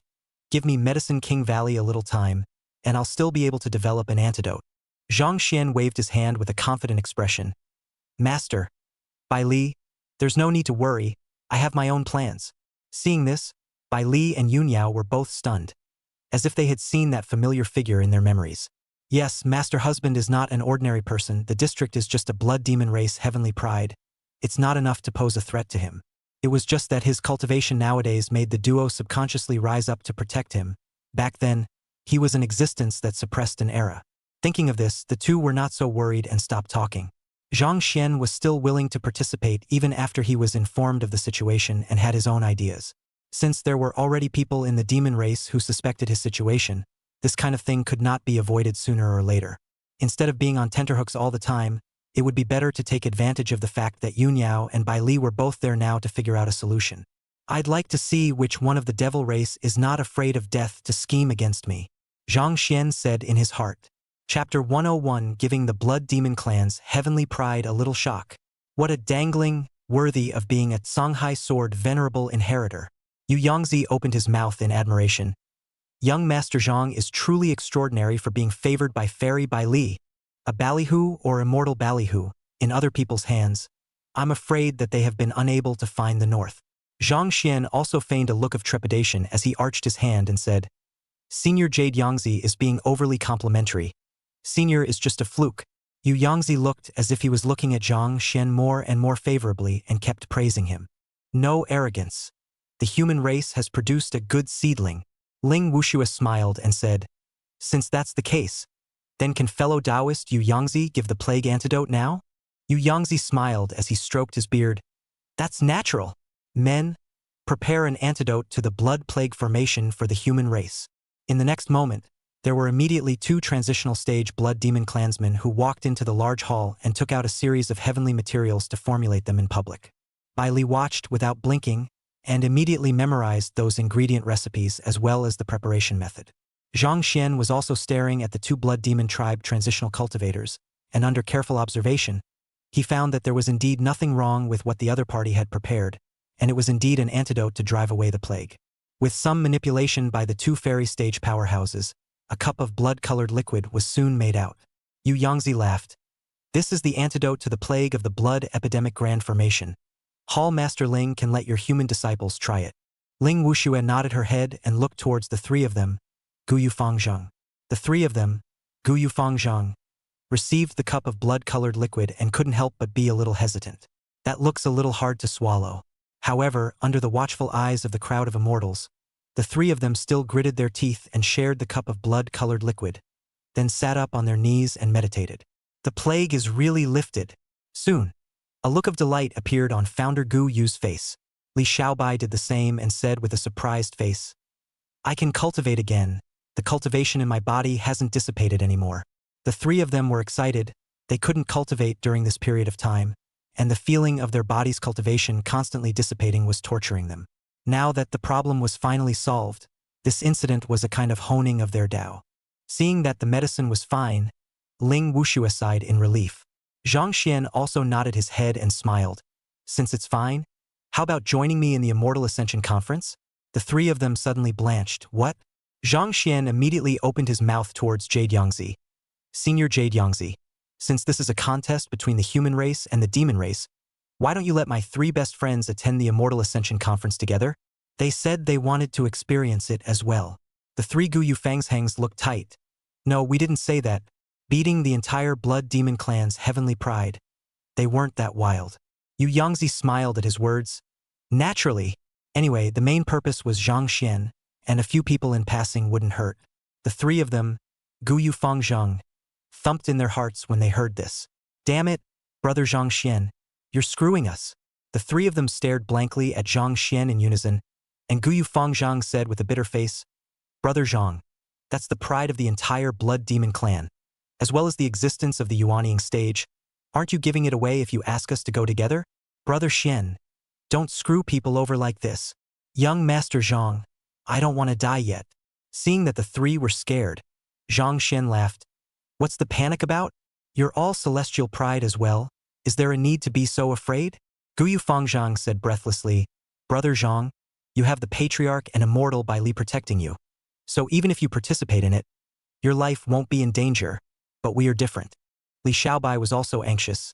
Speaker 2: Give me Medicine King Valley a little time, and I'll still be able to develop an antidote. Zhang Xian waved his hand with a confident expression. Master, Bai Li, there's no need to worry, I have my own plans. Seeing this, Bai Li and Yu Niao were both stunned, as if they had seen that familiar figure in their memories. Yes, Master Husband is not an ordinary person, the district is just a blood demon race heavenly pride. It's not enough to pose a threat to him. It was just that his cultivation nowadays made the duo subconsciously rise up to protect him. Back then, he was an existence that suppressed an era. Thinking of this, the two were not so worried and stopped talking. Zhang Xian was still willing to participate even after he was informed of the situation and had his own ideas. Since there were already people in the demon race who suspected his situation, This kind of thing could not be avoided sooner or later. Instead of being on tenterhooks all the time, it would be better to take advantage of the fact that Yu Niao and Bai Li were both there now to figure out a solution. I'd like to see which one of the devil race is not afraid of death to scheme against me, Zhang Xian said in his heart. Chapter 101, giving the Blood Demon Clan's heavenly pride a little shock. What a dangling, worthy of being a Songhai sword venerable inheritor. Yu Yangzi opened his mouth in admiration. Young Master Zhang is truly extraordinary for being favored by Fairy Bai Li, a ballyhoo or immortal ballyhoo, in other people's hands. I'm afraid that they have been unable to find the north. Zhang Xian also feigned a look of trepidation as he arched his hand and said, Senior Jade Yangzi is being overly complimentary. Senior is just a fluke. Yu Yangzi looked as if he was looking at Zhang Xian more and more favorably and kept praising him. No arrogance. The human race has produced a good seedling. Ling Wushua smiled and said, Since that's the case, then can fellow Taoist Yu Yangzi give the plague antidote now? Yu Yangzi smiled as he stroked his beard. That's natural. Men, prepare an antidote to the blood plague formation for the human race. In the next moment, there were immediately 2 transitional stage blood demon clansmen who walked into the large hall and took out a series of heavenly materials to formulate them in public. Bai Li watched without blinking and immediately memorized those ingredient recipes as well as the preparation method. Zhang Xian was also staring at the 2 blood demon tribe transitional cultivators, and under careful observation, he found that there was indeed nothing wrong with what the other party had prepared, and it was indeed an antidote to drive away the plague. With some manipulation by the 2 fairy stage powerhouses, a cup of blood-colored liquid was soon made out. Yu Yangzi laughed. This is the antidote to the plague of the blood epidemic grand formation. Hall Master Ling can let your human disciples try it. Ling Wushue nodded her head and looked towards the 3 of them, Guyu Fangzheng. The 3 of them, Guyu Fangzheng, received the cup of blood-colored liquid and couldn't help but be a little hesitant. That looks a little hard to swallow. However, under the watchful eyes of the crowd of immortals, the 3 of them still gritted their teeth and shared the cup of blood-colored liquid, then sat up on their knees and meditated. The plague is really lifted. Soon, a look of delight appeared on Founder Gu Yu's face. Li Xiaobai did the same and said with a surprised face, I can cultivate again. The cultivation in my body hasn't dissipated anymore. The 3 of them were excited. They couldn't cultivate during this period of time, and the feeling of their body's cultivation constantly dissipating was torturing them. Now that the problem was finally solved, this incident was a kind of honing of their Tao. Seeing that the medicine was fine, Ling Wushua sighed in relief. Zhang Xian also nodded his head and smiled. Since it's fine, how about joining me in the Immortal Ascension Conference? The 3 of them suddenly blanched. What? Zhang Xian immediately opened his mouth towards Jade Yangzi. Senior Jade Yangzi, since this is a contest between the human race and the demon race, why don't you let my 3 best friends attend the Immortal Ascension Conference together? They said they wanted to experience it as well. The 3 Guyu Fangzhengs looked tight. No, we didn't say that. Beating the entire blood demon clan's heavenly pride. They weren't that wild. Yu Yangzi smiled at his words. Naturally. Anyway, the main purpose was Zhang Xian, and a few people in passing wouldn't hurt. The 3 of them, Guyu Fangzheng, thumped in their hearts when they heard this. Damn it, brother Zhang Xian. You're screwing us. The 3 of them stared blankly at Zhang Xian in unison, and Guyu Fangzheng said with a bitter face, Brother Zhang, that's the pride of the entire blood demon clan, as well as the existence of the Yuanying stage. Aren't you giving it away if you ask us to go together? Brother Xian, don't screw people over like this. Young Master Zhang, I don't want to die yet. Seeing that the 3 were scared, Zhang Xian laughed. What's the panic about? You're all celestial pride as well. Is there a need to be so afraid? Guyu Fangzheng said breathlessly, Brother Zhang, you have the patriarch and immortal Bai Li protecting you. So even if you participate in it, your life won't be in danger, but we are different. Li Xiaobai was also anxious.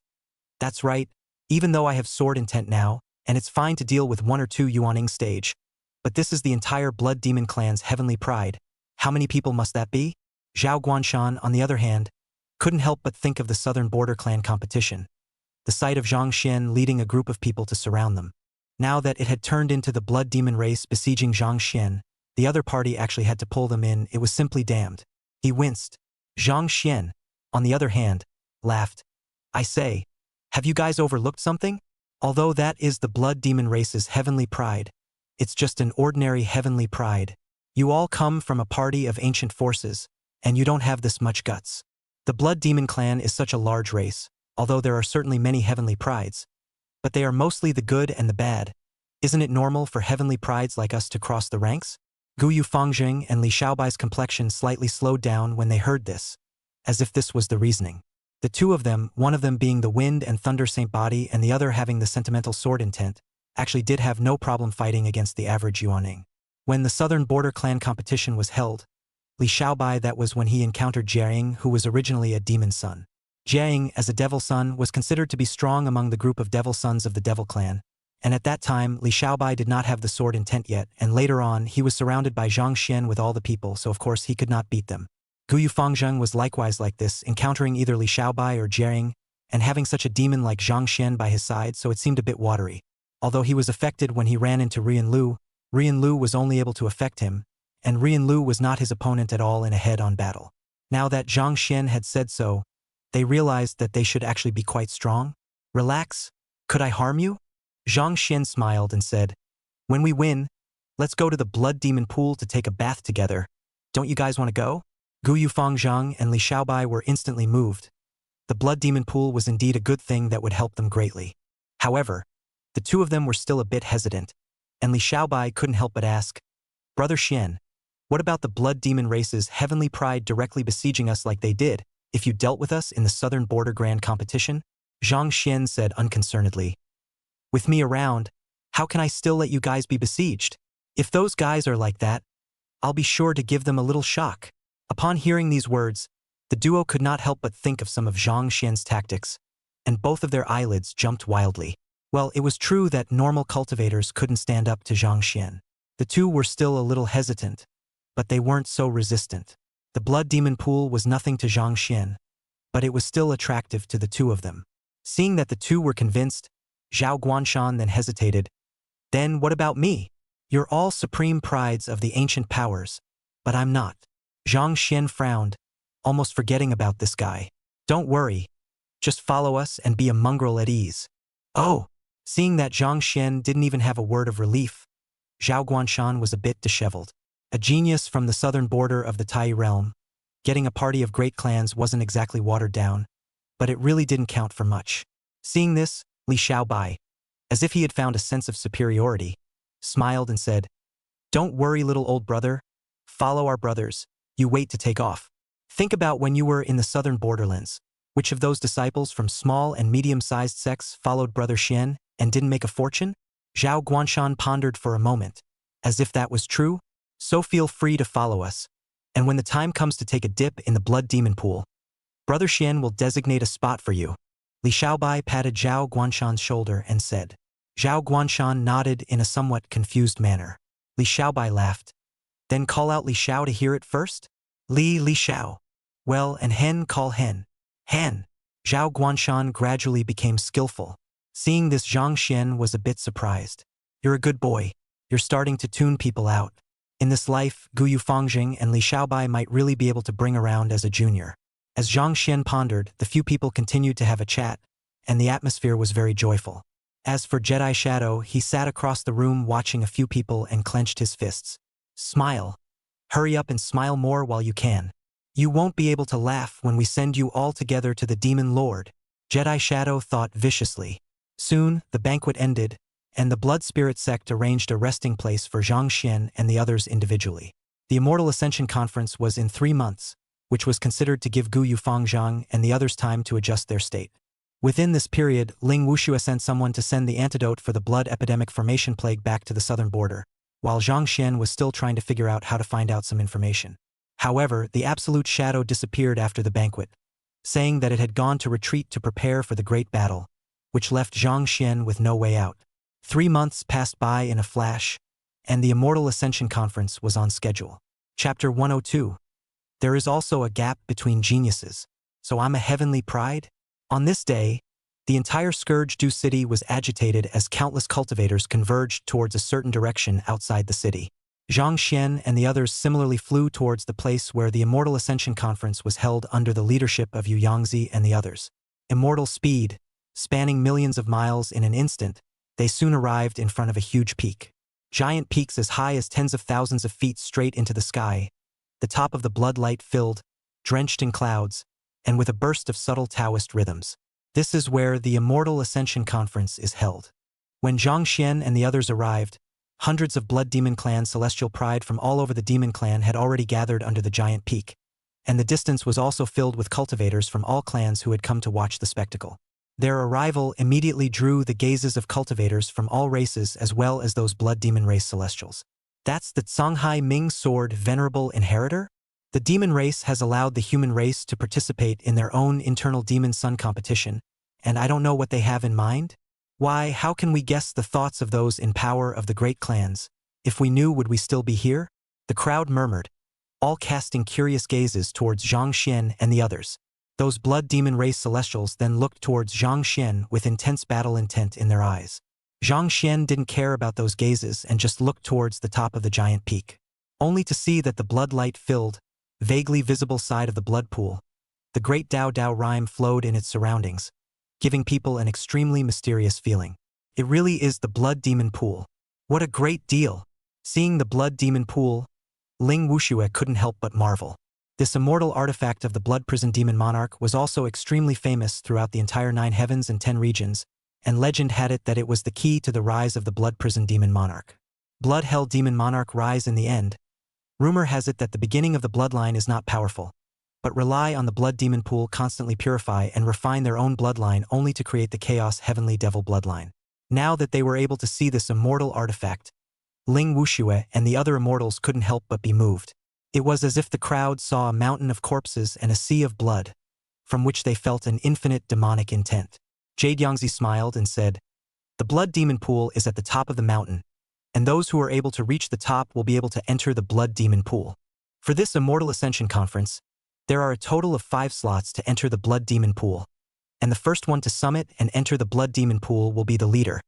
Speaker 2: That's right, even though I have sword intent now, and it's fine to deal with 1 or 2 Yuanying stage, but this is the entire blood demon clan's heavenly pride. How many people must that be? Zhao Guanshan, on the other hand, couldn't help but think of the southern border clan competition. The sight of Zhang Xian leading a group of people to surround them. Now that it had turned into the blood demon race besieging Zhang Xian, the other party actually had to pull them in. It was simply damned. He winced. Zhang Xian, on the other hand, laughed. I say, have you guys overlooked something? Although that is the blood demon race's heavenly pride, it's just an ordinary heavenly pride. You all come from a party of ancient forces, and you don't have this much guts. The Blood Demon clan is such a large race, although there are certainly many heavenly prides. But they are mostly the good and the bad. Isn't it normal for heavenly prides like us to cross the ranks? Gu Yufangjing and Li Xiaobai's complexion slightly slowed down when they heard this, as if this was the reasoning. The two of them, one of them being the wind and thunder saint body and the other having the sentimental sword intent, actually did have no problem fighting against the average Yuaning. When the Southern Border Clan competition was held, Li Xiaobai, that was when he encountered Jiaying, who was originally a demon son. Jiaying, as a devil son, was considered to be strong among the group of devil sons of the devil clan, and at that time Li Xiaobai did not have the sword intent yet, and later on he was surrounded by Zhang Xian with all the people, so of course he could not beat them. Gu Yufangzheng was likewise like this, encountering either Li Xiaobai or Jiaying, and having such a demon like Zhang Xian by his side, so it seemed a bit watery. Although he was affected when he ran into Rian Lu was only able to affect him, and Rian Lu was not his opponent at all in a head-on battle. Now that Zhang Xian had said so, they realized that they should actually be quite strong. Relax, could I harm you? Zhang Xian smiled and said, when we win, let's go to the Blood Demon pool to take a bath together. Don't you guys want to go? Gu Yufangzheng and Li Xiaobai were instantly moved. The Blood Demon pool was indeed a good thing that would help them greatly. However, the two of them were still a bit hesitant, and Li Xiaobai couldn't help but ask, Brother Xian, what about the Blood Demon race's heavenly pride directly besieging us like they did if you dealt with us in the Southern Border Grand competition? Zhang Xian said unconcernedly. With me around, how can I still let you guys be besieged? If those guys are like that, I'll be sure to give them a little shock. Upon hearing these words, the duo could not help but think of some of Zhang Xian's tactics, and both of their eyelids jumped wildly. Well, it was true that normal cultivators couldn't stand up to Zhang Xian. The two were still a little hesitant, but they weren't so resistant. The Blood Demon pool was nothing to Zhang Xian, but it was still attractive to the two of them. Seeing that the two were convinced, Zhao Guanshan then hesitated. Then what about me? You're all supreme prides of the ancient powers, but I'm not. Zhang Xian frowned, almost forgetting about this guy. Don't worry, just follow us and be a mongrel at ease. Oh! Seeing that Zhang Xian didn't even have a word of relief, Zhao Guanshan was a bit disheveled. A genius from the southern border of the Tai realm, getting a party of great clans wasn't exactly watered down, but it really didn't count for much. Seeing this, Li Xiaobai, as if he had found a sense of superiority, smiled and said, Don't worry, little old brother. Follow our brothers. You wait to take off. Think about when you were in the southern borderlands. Which of those disciples from small and medium-sized sects followed Brother Xian and didn't make a fortune? Zhao Guanshan pondered for a moment. As if that was true, so feel free to follow us. And when the time comes to take a dip in the Blood Demon pool, Brother Xian will designate a spot for you. Li Xiaobai patted Zhao Guanshan's shoulder and said. Zhao Guanshan nodded in a somewhat confused manner. Li Xiaobai laughed. Then call out Li Xiao to hear it first? Li Xiao. Well, and Hen call Hen. Hen. Zhao Guanshan gradually became skillful. Seeing this, Zhang Xian was a bit surprised. You're a good boy. You're starting to tune people out. In this life, Gu Yufangxing and Li Xiaobai might really be able to bring around as a junior. As Zhang Xian pondered, the few people continued to have a chat, and the atmosphere was very joyful. As for Jedi Shadow, he sat across the room watching a few people and clenched his fists. Smile. Hurry up and smile more while you can. You won't be able to laugh when we send you all together to the Demon Lord, Jedi Shadow thought viciously. Soon, the banquet ended, and the Blood Spirit sect arranged a resting place for Zhang Xian and the others individually. The Immortal Ascension Conference was in 3 months, which was considered to give Gu Yufangzhang and the others time to adjust their state. Within this period, Ling Wuxue sent someone to send the antidote for the blood epidemic formation plague back to the southern border, while Zhang Xian was still trying to figure out how to find out some information. However, the Absolute Shadow disappeared after the banquet, saying that it had gone to retreat to prepare for the great battle, which left Zhang Xian with no way out. 3 months passed by in a flash, and the Immortal Ascension Conference was on schedule. Chapter 102. There is also a gap between geniuses, so I'm a heavenly pride? On this day, the entire Scourge-Dew city was agitated as countless cultivators converged towards a certain direction outside the city. Zhang Xian and the others similarly flew towards the place where the Immortal Ascension Conference was held under the leadership of Yu Yangzi and the others. Immortal speed, spanning millions of miles in an instant, they soon arrived in front of a huge peak. Giant peaks as high as tens of thousands of feet straight into the sky, the top of the blood light filled, drenched in clouds, and with a burst of subtle Taoist rhythms. This is where the Immortal Ascension Conference is held. When Zhang Xian and the others arrived, hundreds of Blood Demon Clan celestial pride from all over the Demon Clan had already gathered under the giant peak, and the distance was also filled with cultivators from all clans who had come to watch the spectacle. Their arrival immediately drew the gazes of cultivators from all races as well as those Blood Demon race celestials. That's the Songhai Ming Sword Venerable Inheritor? The demon race has allowed the human race to participate in their own internal demon sun competition, and I don't know what they have in mind? Why, how can we guess the thoughts of those in power of the great clans? If we knew, would we still be here? The crowd murmured, all casting curious gazes towards Zhang Xian and the others. Those blood demon race celestials then looked towards Zhang Xian with intense battle intent in their eyes. Zhang Xian didn't care about those gazes and just looked towards the top of the giant peak, only to see that the blood light filled, vaguely visible side of the blood pool. The great Dao Dao rhyme flowed in its surroundings, giving people an extremely mysterious feeling. It really is the blood demon pool. What a great deal! Seeing the blood demon pool, Ling Wuxue couldn't help but marvel. This immortal artifact of the blood prison demon monarch was also extremely famous throughout the entire 9 heavens and 10 regions, and legend had it that it was the key to the rise of the blood prison demon monarch. Blood hell demon monarch rise in the end. Rumor has it that the beginning of the bloodline is not powerful, but rely on the blood demon pool constantly purify and refine their own bloodline only to create the chaos heavenly devil bloodline. Now that they were able to see this immortal artifact, Ling Wuxue and the other immortals couldn't help but be moved. It was as if the crowd saw a mountain of corpses and a sea of blood, from which they felt an infinite demonic intent. Jade Yangzi smiled and said, "The blood demon pool is at the top of the mountain, and those who are able to reach the top will be able to enter the blood demon pool. For this Immortal Ascension Conference, there are a total of 5 slots to enter the blood demon pool, and the first one to summit and enter the blood demon pool will be the leader.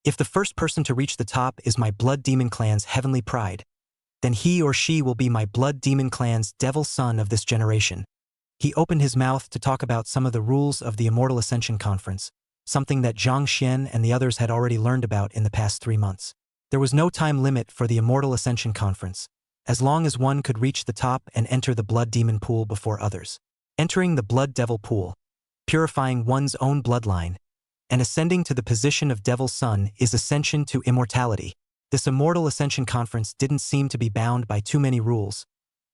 Speaker 2: If the first person to reach the top is my blood demon clan's heavenly pride, then he or she will be my blood demon clan's devil son of this generation." He opened his mouth to talk about some of the rules of the Immortal Ascension Conference, something that Zhang Xian and the others had already learned about in the past 3 months. There was no time limit for the Immortal Ascension Conference, as long as one could reach the top and enter the blood demon pool before others. Entering the blood devil pool, purifying one's own bloodline, and ascending to the position of Devil's Son is ascension to immortality. This Immortal Ascension Conference didn't seem to be bound by too many rules,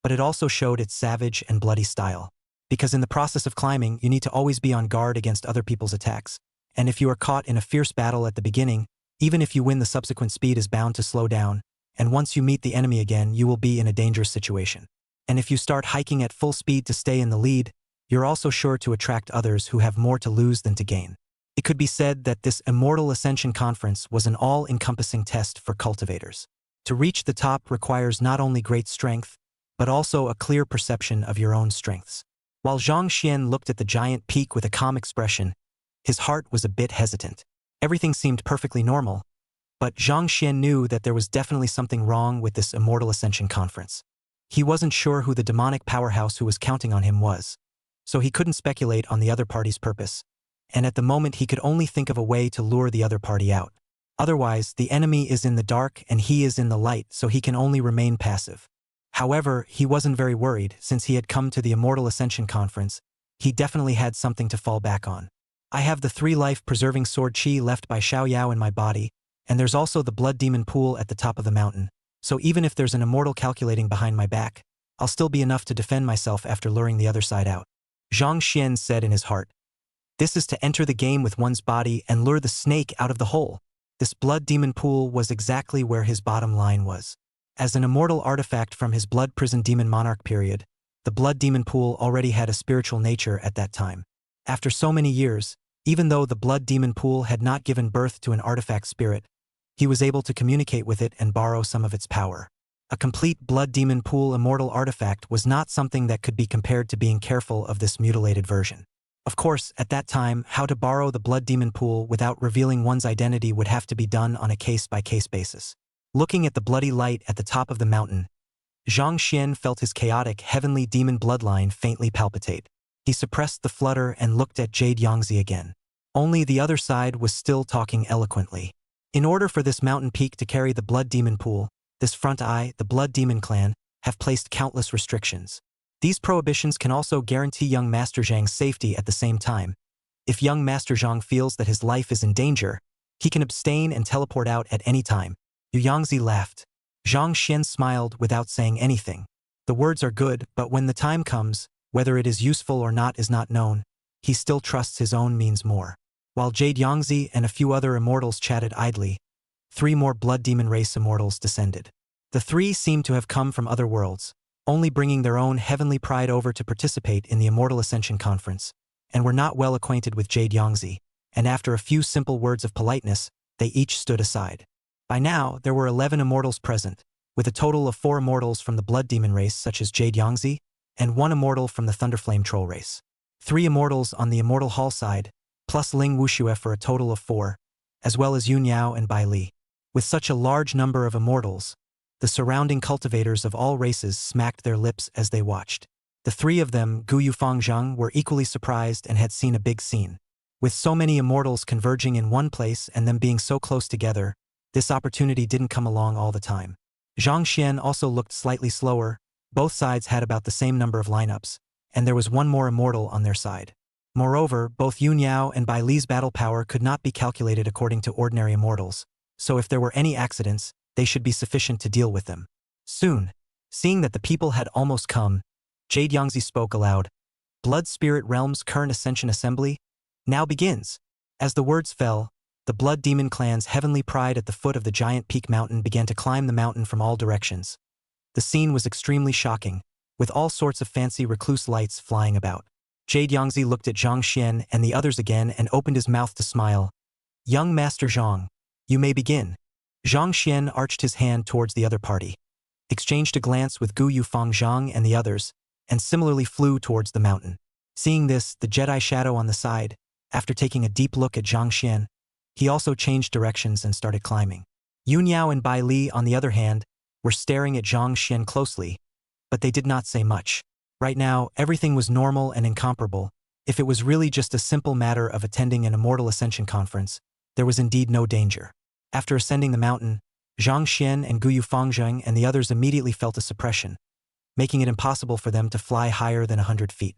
Speaker 2: but it also showed its savage and bloody style. Because in the process of climbing, you need to always be on guard against other people's attacks, and if you are caught in a fierce battle at the beginning, even if you win, the subsequent speed is bound to slow down, and once you meet the enemy again, you will be in a dangerous situation. And if you start hiking at full speed to stay in the lead, you're also sure to attract others who have more to lose than to gain. It could be said that this Immortal Ascension Conference was an all-encompassing test for cultivators. To reach the top requires not only great strength, but also a clear perception of your own strengths. While Zhang Xian looked at the giant peak with a calm expression, his heart was a bit hesitant. Everything seemed perfectly normal, but Zhang Xian knew that there was definitely something wrong with this Immortal Ascension Conference. He wasn't sure who the demonic powerhouse who was counting on him was, so he couldn't speculate on the other party's purpose, and at the moment he could only think of a way to lure the other party out. Otherwise, the enemy is in the dark and he is in the light, so he can only remain passive. However, he wasn't very worried since he had come to the Immortal Ascension Conference. He definitely had something to fall back on. I have the 3 life-preserving sword chi left by Xiao Yao in my body, and there's also the blood demon pool at the top of the mountain, so even if there's an immortal calculating behind my back, I'll still be enough to defend myself after luring the other side out. Zhang Xian said in his heart, "This is to enter the game with one's body and lure the snake out of the hole." This blood demon pool was exactly where his bottom line was. As an immortal artifact from his blood prison demon monarch period, the blood demon pool already had a spiritual nature at that time. After so many years, even though the blood demon pool had not given birth to an artifact spirit, he was able to communicate with it and borrow some of its power. A complete blood demon pool immortal artifact was not something that could be compared to being careful of this mutilated version. Of course, at that time, how to borrow the blood demon pool without revealing one's identity would have to be done on a case-by-case basis. Looking at the bloody light at the top of the mountain, Zhang Xian felt his chaotic heavenly demon bloodline faintly palpitate. He suppressed the flutter and looked at Jade Yangzi again. Only the other side was still talking eloquently. In order for this mountain peak to carry the blood demon pool, this front eye, the blood demon clan, have placed countless restrictions. These prohibitions can also guarantee young Master Zhang's safety at the same time. If young Master Zhang feels that his life is in danger, he can abstain and teleport out at any time. Yu Yangzi laughed. Zhang Xian smiled without saying anything. The words are good, but when the time comes, whether it is useful or not is not known. He still trusts his own means more. While Jade Yangzi and a few other immortals chatted idly, 3 more blood demon race immortals descended. The 3 seemed to have come from other worlds, only bringing their own heavenly pride over to participate in the Immortal Ascension Conference, and were not well acquainted with Jade Yangzi, and after a few simple words of politeness, they each stood aside. By now, there were 11 immortals present, with a total of 4 immortals from the blood demon race such as Jade Yangzi, and 1 immortal from the Thunderflame Troll race. 3 immortals on the Immortal Hall side, plus Ling Wuxue for a total of 4, as well as Yun Yao and Bai Li. With such a large number of immortals, the surrounding cultivators of all races smacked their lips as they watched. The 3 of them, Gu Yufang Zhang, were equally surprised and had seen a big scene. With so many immortals converging in one place and them being so close together, this opportunity didn't come along all the time. Zhang Xian also looked slightly slower. Both sides had about the same number of lineups, and there was 1 more immortal on their side. Moreover, both Yun Yao and Bai Li's battle power could not be calculated according to ordinary immortals, so if there were any accidents, they should be sufficient to deal with them. Soon, seeing that the people had almost come, Jade Yangzi spoke aloud. Blood Spirit Realm's current Ascension Assembly now begins. As the words fell, the Blood Demon clan's heavenly pride at the foot of the giant peak mountain began to climb the mountain from all directions. The scene was extremely shocking, with all sorts of fancy recluse lights flying about. Jade Yangzi looked at Zhang Xian and the others again and opened his mouth to smile. Young Master Zhang, you may begin. Zhang Xian arched his hand towards the other party, exchanged a glance with Gu Yufang Zhang and the others, and similarly flew towards the mountain. Seeing this, the Jedi Shadow on the side, after taking a deep look at Zhang Xian, he also changed directions and started climbing. Yun Yao and Bai Li, on the other hand, were staring at Zhang Xian closely, but they did not say much. Right now, everything was normal and incomparable. If it was really just a simple matter of attending an Immortal Ascension Conference, there was indeed no danger. After ascending the mountain, Zhang Xian and Gu Yufangzheng and the others immediately felt a suppression, making it impossible for them to fly higher than 100 feet.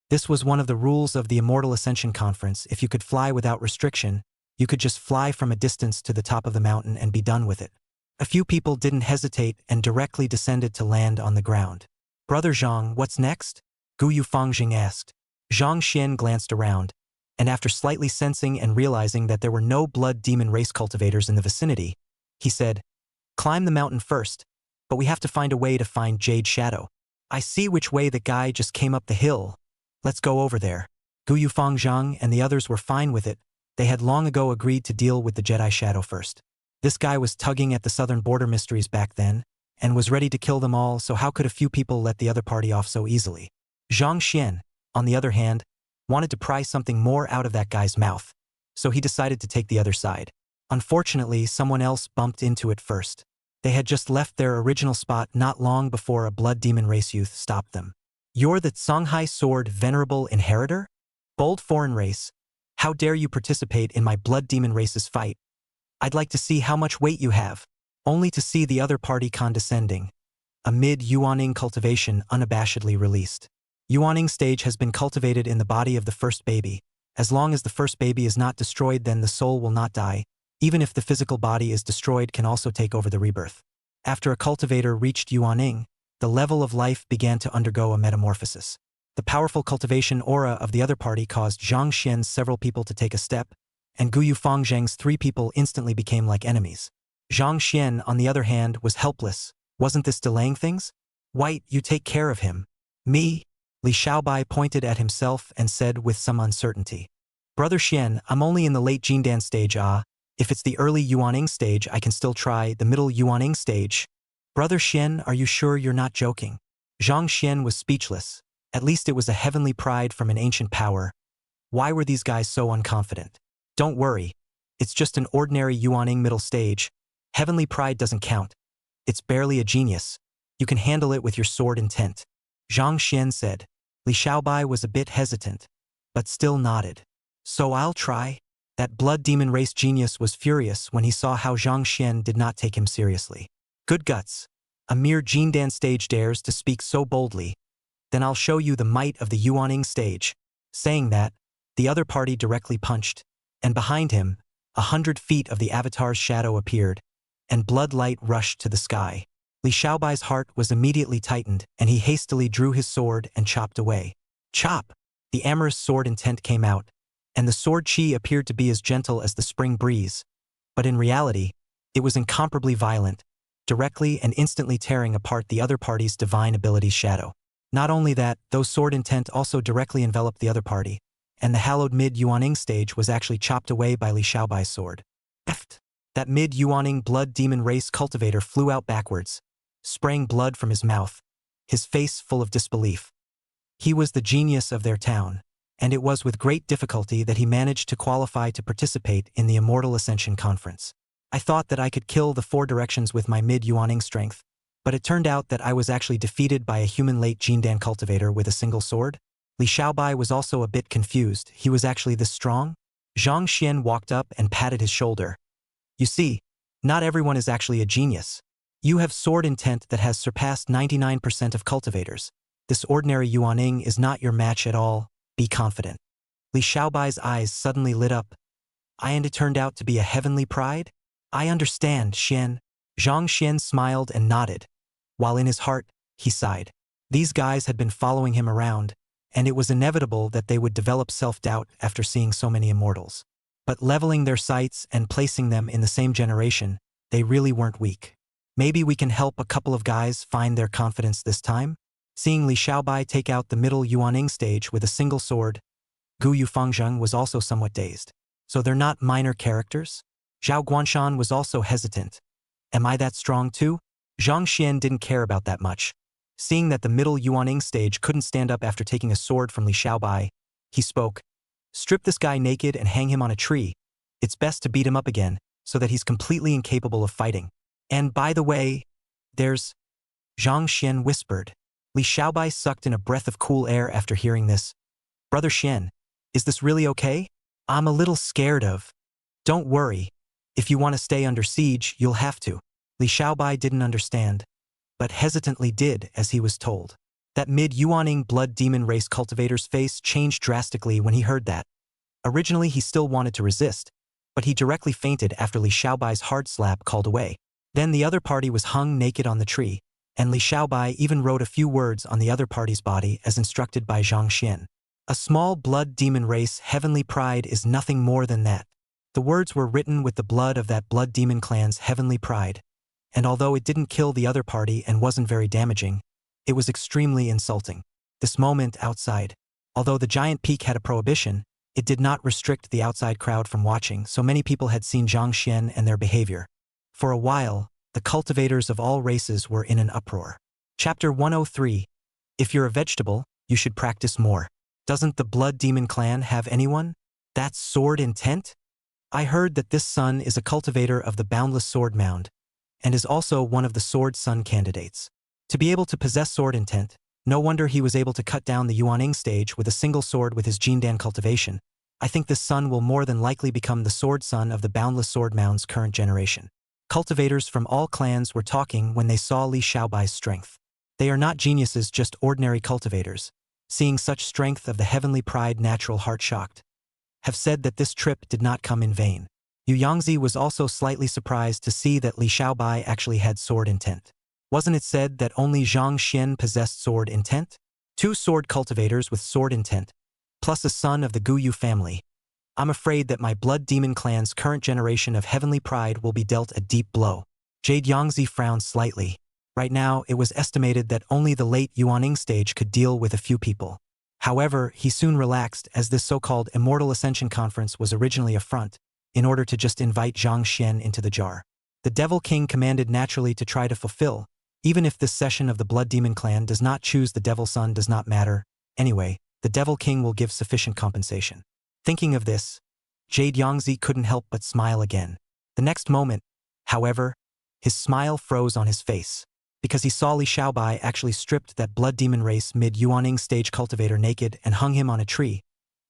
Speaker 2: This was one of the rules of the Immortal Ascension Conference. If you could fly without restriction, you could just fly from a distance to the top of the mountain and be done with it. A few people didn't hesitate and directly descended to land on the ground. Brother Zhang, what's next? Gu Yufangzheng asked. Zhang Xian glanced around, and after slightly sensing and realizing that there were no blood demon race cultivators in the vicinity, he said, climb the mountain first, but we have to find a way to find Jade Shadow. I see which way the guy just came up the hill. Let's go over there. Gu Yufangzheng and the others were fine with it. They had long ago agreed to deal with the Jedi Shadow first. This guy was tugging at the southern border mysteries back then, and was ready to kill them all, so how could a few people let the other party off so easily? Zhang Xian, on the other hand, wanted to pry something more out of that guy's mouth, so he decided to take the other side. Unfortunately, someone else bumped into it first. They had just left their original spot not long before a blood demon race youth stopped them. You're the Songhai Sword Venerable Inheritor? Bold foreign race, how dare you participate in my blood demon race's fight? I'd like to see how much weight you have. Only to see the other party condescending. A mid-Yuaning cultivation unabashedly released. Yuaning stage has been cultivated in the body of the first baby. As long as the first baby is not destroyed, then the soul will not die. Even if the physical body is destroyed, can also take over the rebirth. After a cultivator reached Yuaning, the level of life began to undergo a metamorphosis. The powerful cultivation aura of the other party caused Zhang Xian's several people to take a step, and Gu Yufangzheng's 3 people instantly became like enemies. Zhang Xian, on the other hand, was helpless. Wasn't this delaying things? White, you take care of him. Me? Li Xiaobai pointed at himself and said with some uncertainty. Brother Xian, I'm only in the late Jindan stage. If it's the early Yuaning stage, I can still try the middle Yuaning stage. Brother Xian, are you sure you're not joking? Zhang Xian was speechless. At least it was a heavenly pride from an ancient power. Why were these guys so unconfident? Don't worry. It's just an ordinary Yuaning middle stage. Heavenly pride doesn't count. It's barely a genius. You can handle it with your sword intent. Zhang Xian said. Li Xiaobai was a bit hesitant, but still nodded. So I'll try. That blood demon race genius was furious when he saw how Zhang Xian did not take him seriously. Good guts. A mere Jindan stage dares to speak so boldly. Then I'll show you the might of the Yuaning stage. Saying that, the other party directly punched, and behind him, 100 feet of the avatar's shadow appeared, and blood light rushed to the sky. Li Xiaobai's heart was immediately tightened, and he hastily drew his sword and chopped away. Chop! The amorous sword intent came out, and the sword chi appeared to be as gentle as the spring breeze. But in reality, it was incomparably violent, directly and instantly tearing apart the other party's divine ability's shadow. Not only that, those sword intent also directly enveloped the other party, and the hallowed mid-Yuaning stage was actually chopped away by Li Xiaobai's sword. Eft! That mid-Yuaning blood demon race cultivator flew out backwards, spraying blood from his mouth, his face full of disbelief. He was the genius of their town, and it was with great difficulty that he managed to qualify to participate in the Immortal Ascension Conference. I thought that I could kill the 4 directions with my mid-Yuaning strength, but it turned out that I was actually defeated by a human late Jindan cultivator with a single sword. Li Xiaobai was also a bit confused. He was actually this strong? Zhang Xian walked up and patted his shoulder. You see, not everyone is actually a genius. You have sword intent that has surpassed 99% of cultivators. This ordinary Yuaning is not your match at all. Be confident. Li Xiaobai's eyes suddenly lit up. And it turned out to be a heavenly pride? I understand, Xian. Zhang Xian smiled and nodded, while in his heart, he sighed. These guys had been following him around, and it was inevitable that they would develop self-doubt after seeing so many immortals. But leveling their sights and placing them in the same generation, they really weren't weak. Maybe we can help a couple of guys find their confidence this time? Seeing Li Xiaobai take out the middle Yuaning stage with a single sword, Gu Yufangzheng was also somewhat dazed. So they're not minor characters? Zhao Guanshan was also hesitant. Am I that strong too? Zhang Xian didn't care about that much. Seeing that the middle Yuaning stage couldn't stand up after taking a sword from Li Xiaobai, he spoke. Strip this guy naked and hang him on a tree. It's best to beat him up again, so that he's completely incapable of fighting. And by the way, there's... Zhang Xian whispered. Li Xiaobai sucked in a breath of cool air after hearing this. Brother Xian, is this really okay? I'm a little scared of... Don't worry. If you want to stay under siege, you'll have to. Li Xiaobai didn't understand, but hesitantly did as he was told. That mid-Yuaning blood demon race cultivator's face changed drastically when he heard that. Originally he still wanted to resist, but he directly fainted after Li Xiaobai's hard slap called away. Then the other party was hung naked on the tree, and Li Xiaobai even wrote a few words on the other party's body as instructed by Zhang Xian. A small blood demon race heavenly pride is nothing more than that. The words were written with the blood of that blood demon clan's heavenly pride, and although it didn't kill the other party and wasn't very damaging, it was extremely insulting. This moment outside, although the giant peak had a prohibition, it did not restrict the outside crowd from watching, so many people had seen Zhang Xian and their behavior. For a while, the cultivators of all races were in an uproar. Chapter 103. If you're a vegetable, you should practice more. Doesn't the blood demon clan have anyone? That's sword intent? I heard that this son is a cultivator of the boundless sword mound, and is also one of the sword sun candidates. To be able to possess sword intent, no wonder he was able to cut down the Yuaning stage with a single sword with his Jindan cultivation. I think this son will more than likely become the sword son of the boundless sword mound's current generation. Cultivators from all clans were talking when they saw Li Xiaobai's strength. They are not geniuses, just ordinary cultivators. Seeing such strength of the heavenly pride, natural heart shocked. Have said that this trip did not come in vain. Yu Yangzi was also slightly surprised to see that Li Xiaobai actually had sword intent. Wasn't it said that only Zhang Xian possessed sword intent? 2 sword cultivators with sword intent, plus a son of the Guyu family. I'm afraid that my blood demon clan's current generation of heavenly pride will be dealt a deep blow. Jade Yangzi frowned slightly. Right now, it was estimated that only the late Yuaning stage could deal with a few people. However, he soon relaxed, as this so-called Immortal Ascension Conference was originally a front, in order to just invite Zhang Xian into the jar. The Devil King commanded naturally to try to fulfill. Even if this session of the Blood Demon Clan does not choose the Devil Son, does not matter. Anyway, the Devil King will give sufficient compensation. Thinking of this, Jade Yangzi couldn't help but smile again. The next moment, however, his smile froze on his face, because he saw Li Xiaobai actually stripped that Blood Demon race mid-Yuaning stage cultivator naked and hung him on a tree,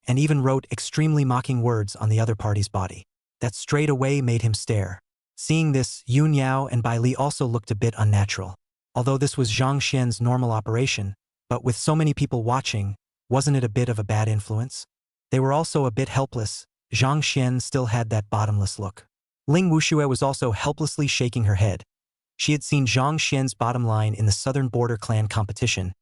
Speaker 2: and even wrote extremely mocking words on the other party's body. That straight away made him stare. Seeing this, Yun Yao and Bai Li also looked a bit unnatural. Although this was Zhang Xian's normal operation, but with so many people watching, wasn't it a bit of a bad influence? They were also a bit helpless. Zhang Xian still had that bottomless look. Ling Wuxue was also helplessly shaking her head. She had seen Zhang Xian's bottom line in the Southern Border Clan competition,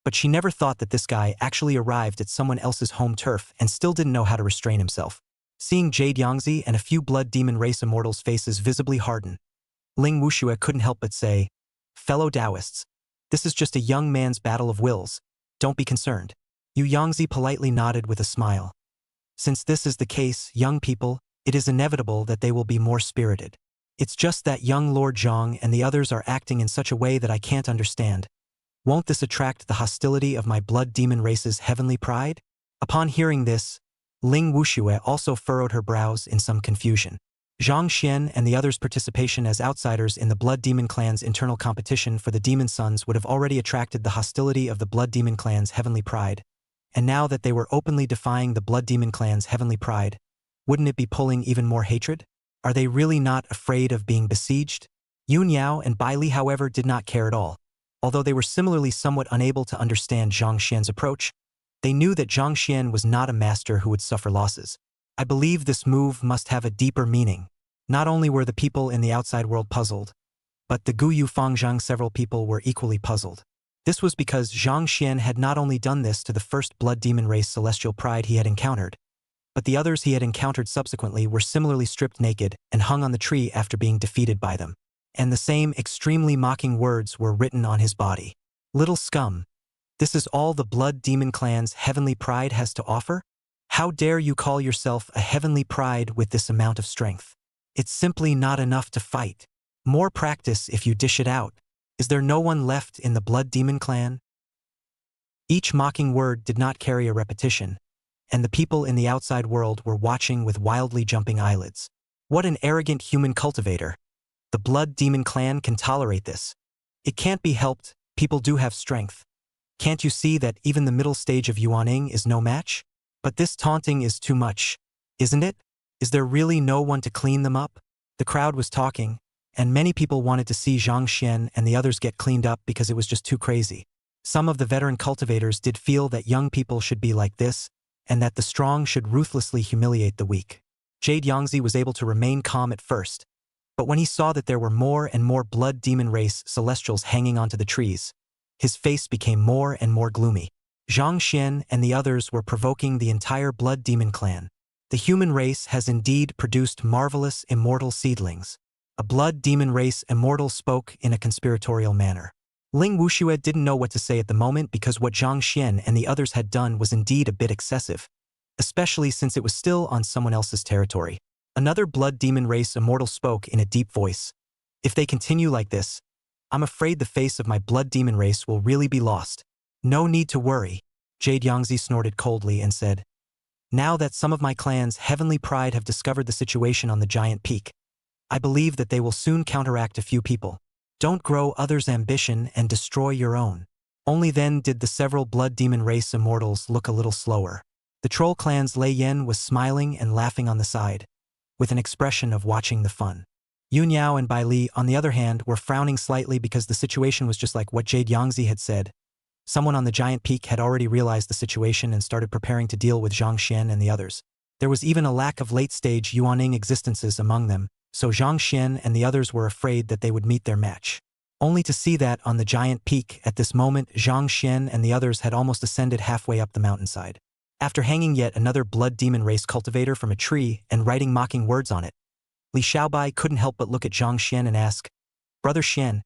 Speaker 2: but she never thought that this guy actually arrived at someone else's home turf and still didn't know how to restrain himself. Seeing Jade Yangzi and a few blood demon race immortals' faces visibly harden, Ling Wuxue couldn't help but say, "Fellow Taoists, this is just a young man's battle of wills. Don't be concerned." Yu Yangzi politely nodded with a smile. Since this is the case, young people, it is inevitable that they will be more spirited. It's just that young Lord Zhang and the others are acting in such a way that I can't understand. Won't this attract the hostility of my blood demon race's heavenly pride? Upon hearing this, Ling Wuxue also furrowed her brows in some confusion. Zhang Xian and the others' participation as outsiders in the Blood Demon Clan's internal competition for the Demon Sons would have already attracted the hostility of the Blood Demon Clan's heavenly pride, and now that they were openly defying the Blood Demon Clan's heavenly pride, wouldn't it be pulling even more hatred? Are they really not afraid of being besieged? Yun Yao and Bai Li, however, did not care at all. Although they were similarly somewhat unable to understand Zhang Xian's approach, they knew that Zhang Xian was not a master who would suffer losses. I believe this move must have a deeper meaning. Not only were the people in the outside world puzzled, but the Guyu Fangzhang several people were equally puzzled. This was because Zhang Xian had not only done this to the first blood demon race celestial pride he had encountered, but the others he had encountered subsequently were similarly stripped naked and hung on the tree after being defeated by them. And the same extremely mocking words were written on his body. "Little scum. This is all the Blood Demon Clan's heavenly pride has to offer? How dare you call yourself a heavenly pride with this amount of strength? It's simply not enough to fight. More practice if you dish it out. Is there no one left in the Blood Demon Clan?" Each mocking word did not carry a repetition, and the people in the outside world were watching with wildly jumping eyelids. What an arrogant human cultivator. The Blood Demon Clan can tolerate this. It can't be helped, people do have strength. Can't you see that even the middle stage of Yuaning is no match? But this taunting is too much, isn't it? Is there really no one to clean them up? The crowd was talking, and many people wanted to see Zhang Xian and the others get cleaned up because it was just too crazy. Some of the veteran cultivators did feel that young people should be like this, and that the strong should ruthlessly humiliate the weak. Jade Yangzi was able to remain calm at first, but when he saw that there were more and more blood demon race celestials hanging onto the trees, his face became more and more gloomy. Zhang Xian and the others were provoking the entire Blood Demon Clan. The human race has indeed produced marvelous immortal seedlings. A Blood Demon race immortal spoke in a conspiratorial manner. Ling Wuxue didn't know what to say at the moment because what Zhang Xian and the others had done was indeed a bit excessive, especially since it was still on someone else's territory. Another Blood Demon race immortal spoke in a deep voice. "If they continue like this, I'm afraid the face of my Blood Demon race will really be lost." "No need to worry," Jade Yangzi snorted coldly and said, "Now that some of my clan's heavenly pride have discovered the situation on the giant peak, I believe that they will soon counteract a few people. Don't grow others' ambition and destroy your own." Only then did the several Blood Demon race immortals look a little slower. The Troll Clan's Lei Yen was smiling and laughing on the side, with an expression of watching the fun. Yun Yao and Bai Li, on the other hand, were frowning slightly because the situation was just like what Jade Yangzi had said. Someone on the giant peak had already realized the situation and started preparing to deal with Zhang Xian and the others. There was even a lack of late-stage Yuaning existences among them, so Zhang Xian and the others were afraid that they would meet their match. Only to see that on the giant peak at this moment Zhang Xian and the others had almost ascended halfway up the mountainside. After hanging yet another Blood Demon race cultivator from a tree and writing mocking words on it, Li Xiaobai couldn't help but look at Zhang Xian and ask, "Brother Xian,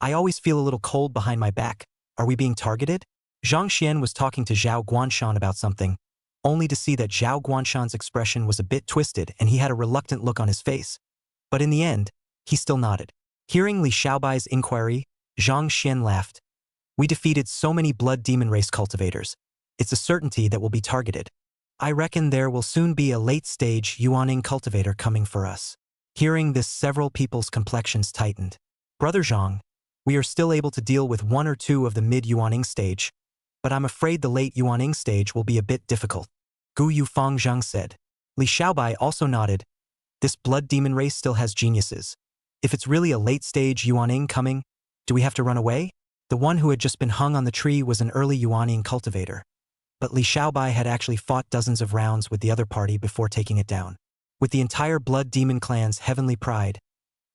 Speaker 2: I always feel a little cold behind my back. Are we being targeted?" Zhang Xian was talking to Zhao Guanshan about something, only to see that Zhao Guanshan's expression was a bit twisted and he had a reluctant look on his face. But in the end, he still nodded. Hearing Li Xiaobai's inquiry, Zhang Xian laughed. "We defeated so many Blood Demon race cultivators. It's a certainty that we'll be targeted. I reckon there will soon be a late-stage Yuaning cultivator coming for us." Hearing this, several people's complexions tightened. "Brother Zhang, we are still able to deal with one or two of the mid-Yuaning stage, but I'm afraid the late Yuaning stage will be a bit difficult. Gu Yufang Zhang said. Li Xiaobai also nodded. This blood demon race still has geniuses. If it's really a late-stage Yuaning coming, do we have to run away? The one who had just been hung on the tree was an early Yuaning cultivator. But Li Xiaobai had actually fought dozens of rounds with the other party before taking it down. With the entire blood demon clan's heavenly pride,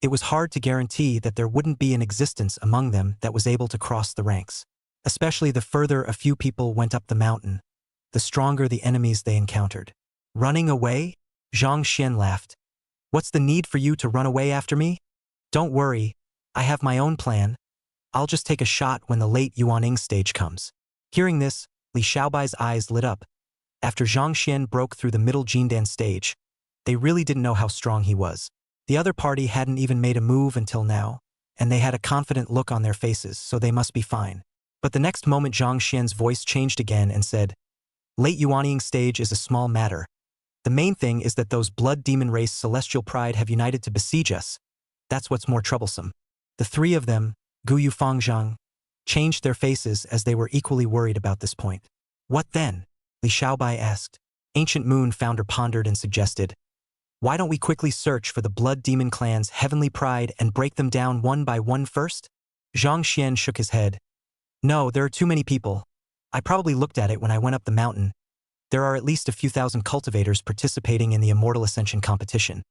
Speaker 2: it was hard to guarantee that there wouldn't be an existence among them that was able to cross the ranks. Especially the further a few people went up the mountain, the stronger the enemies they encountered. Running away? Zhang Xian laughed. What's the need for you to run away after me? Don't worry, I have my own plan. I'll just take a shot when the late Yuaning stage comes. Hearing this, Li Xiaobai's eyes lit up. After Zhang Xian broke through the middle Jindan stage, they really didn't know how strong he was. The other party hadn't even made a move until now, and they had a confident look on their faces, so they must be fine. But the next moment Zhang Xian's voice changed again and said, Late Yuaning stage is a small matter. The main thing is that those blood demon race celestial pride have united to besiege us. That's what's more troublesome. The three of them, Gu Yufang Zhang, changed their faces as they were equally worried about this point. What then? Li Xiaobai asked. Ancient Moon founder pondered and suggested, why don't we quickly search for the blood demon clan's heavenly pride and break them down one by one first? Zhang Xian shook his head. No, there are too many people. I probably looked at it when I went up the mountain. There are at least a few thousand cultivators participating in the Immortal Ascension competition.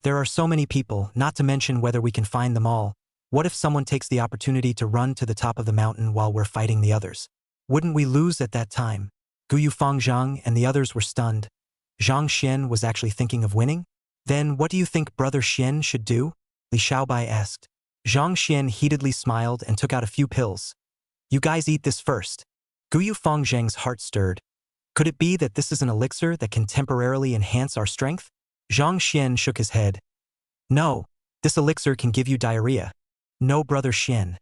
Speaker 2: There are so many people, not to mention whether we can find them all. What if someone takes the opportunity to run to the top of the mountain while we're fighting the others? Wouldn't we lose at that time? Gu Yufang Zhang and the others were stunned. Zhang Xian was actually thinking of winning? Then what do you think Brother Xian should do? Li Xiaobai asked. Zhang Xian heatedly smiled and took out a few pills. You guys eat this first. Gu Yufang Zhang's heart stirred. Could it be that this is an elixir that can temporarily enhance our strength? Zhang Xian shook his head. No, this elixir can give you diarrhea. No, Brother Xian.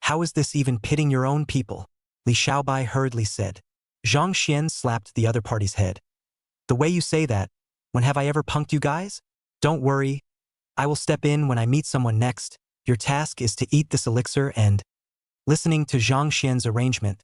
Speaker 2: How is this even pitting your own people? Li Xiaobai hurriedly said. Zhang Xian slapped the other party's head. The way you say that, when have I ever punked you guys? Don't worry. I will step in when I meet someone next. Your task is to eat this elixir and… Listening to Zhang Xian's arrangement,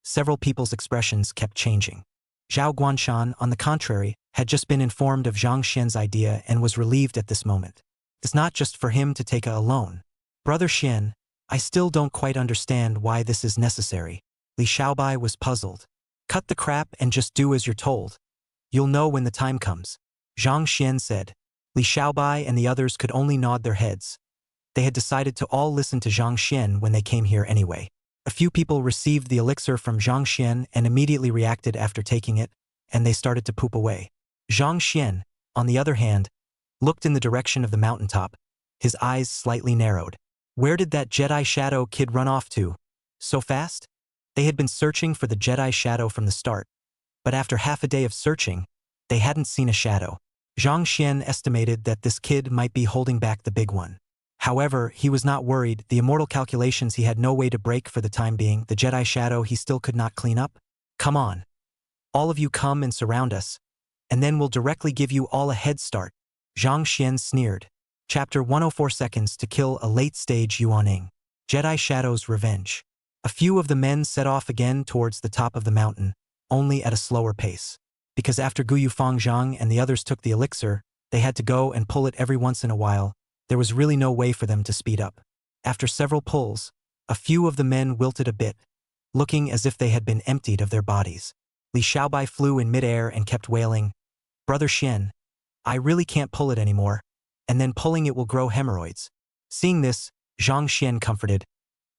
Speaker 2: several people's expressions kept changing. Zhao Guanshan, on the contrary, had just been informed of Zhang Xian's idea and was relieved at this moment. It's not just for him to take it alone. Brother Xian, I still don't quite understand why this is necessary. Li Xiaobai was puzzled. Cut the crap and just do as you're told. You'll know when the time comes. Zhang Xian said. Li Xiaobai and the others could only nod their heads. They had decided to all listen to Zhang Xian when they came here anyway. A few people received the elixir from Zhang Xian and immediately reacted after taking it, and they started to poop away. Zhang Xian, on the other hand, looked in the direction of the mountaintop, his eyes slightly narrowed. Where did that Jedi Shadow kid run off to? So fast? They had been searching for the Jedi Shadow from the start, but after half a day of searching, they hadn't seen a shadow. Zhang Xian estimated that this kid might be holding back the big one. However, he was not worried. The immortal calculations he had no way to break for the time being. The Jedi Shadow he still could not clean up. Come on. All of you come and surround us, and then we'll directly give you all a head start. Zhang Xian sneered. Chapter 104 Seconds to Kill a Late-Stage Yuaning. Jedi Shadow's Revenge. A few of the men set off again towards the top of the mountain, only at a slower pace. Because after Gu Yufang Zhang and the others took the elixir, they had to go and pull it every once in a while. There was really no way for them to speed up. After several pulls, a few of the men wilted a bit, looking as if they had been emptied of their bodies. Li Xiaobai flew in midair and kept wailing, Brother Xian, I really can't pull it anymore, and then pulling it will grow hemorrhoids. Seeing this, Zhang Xian comforted.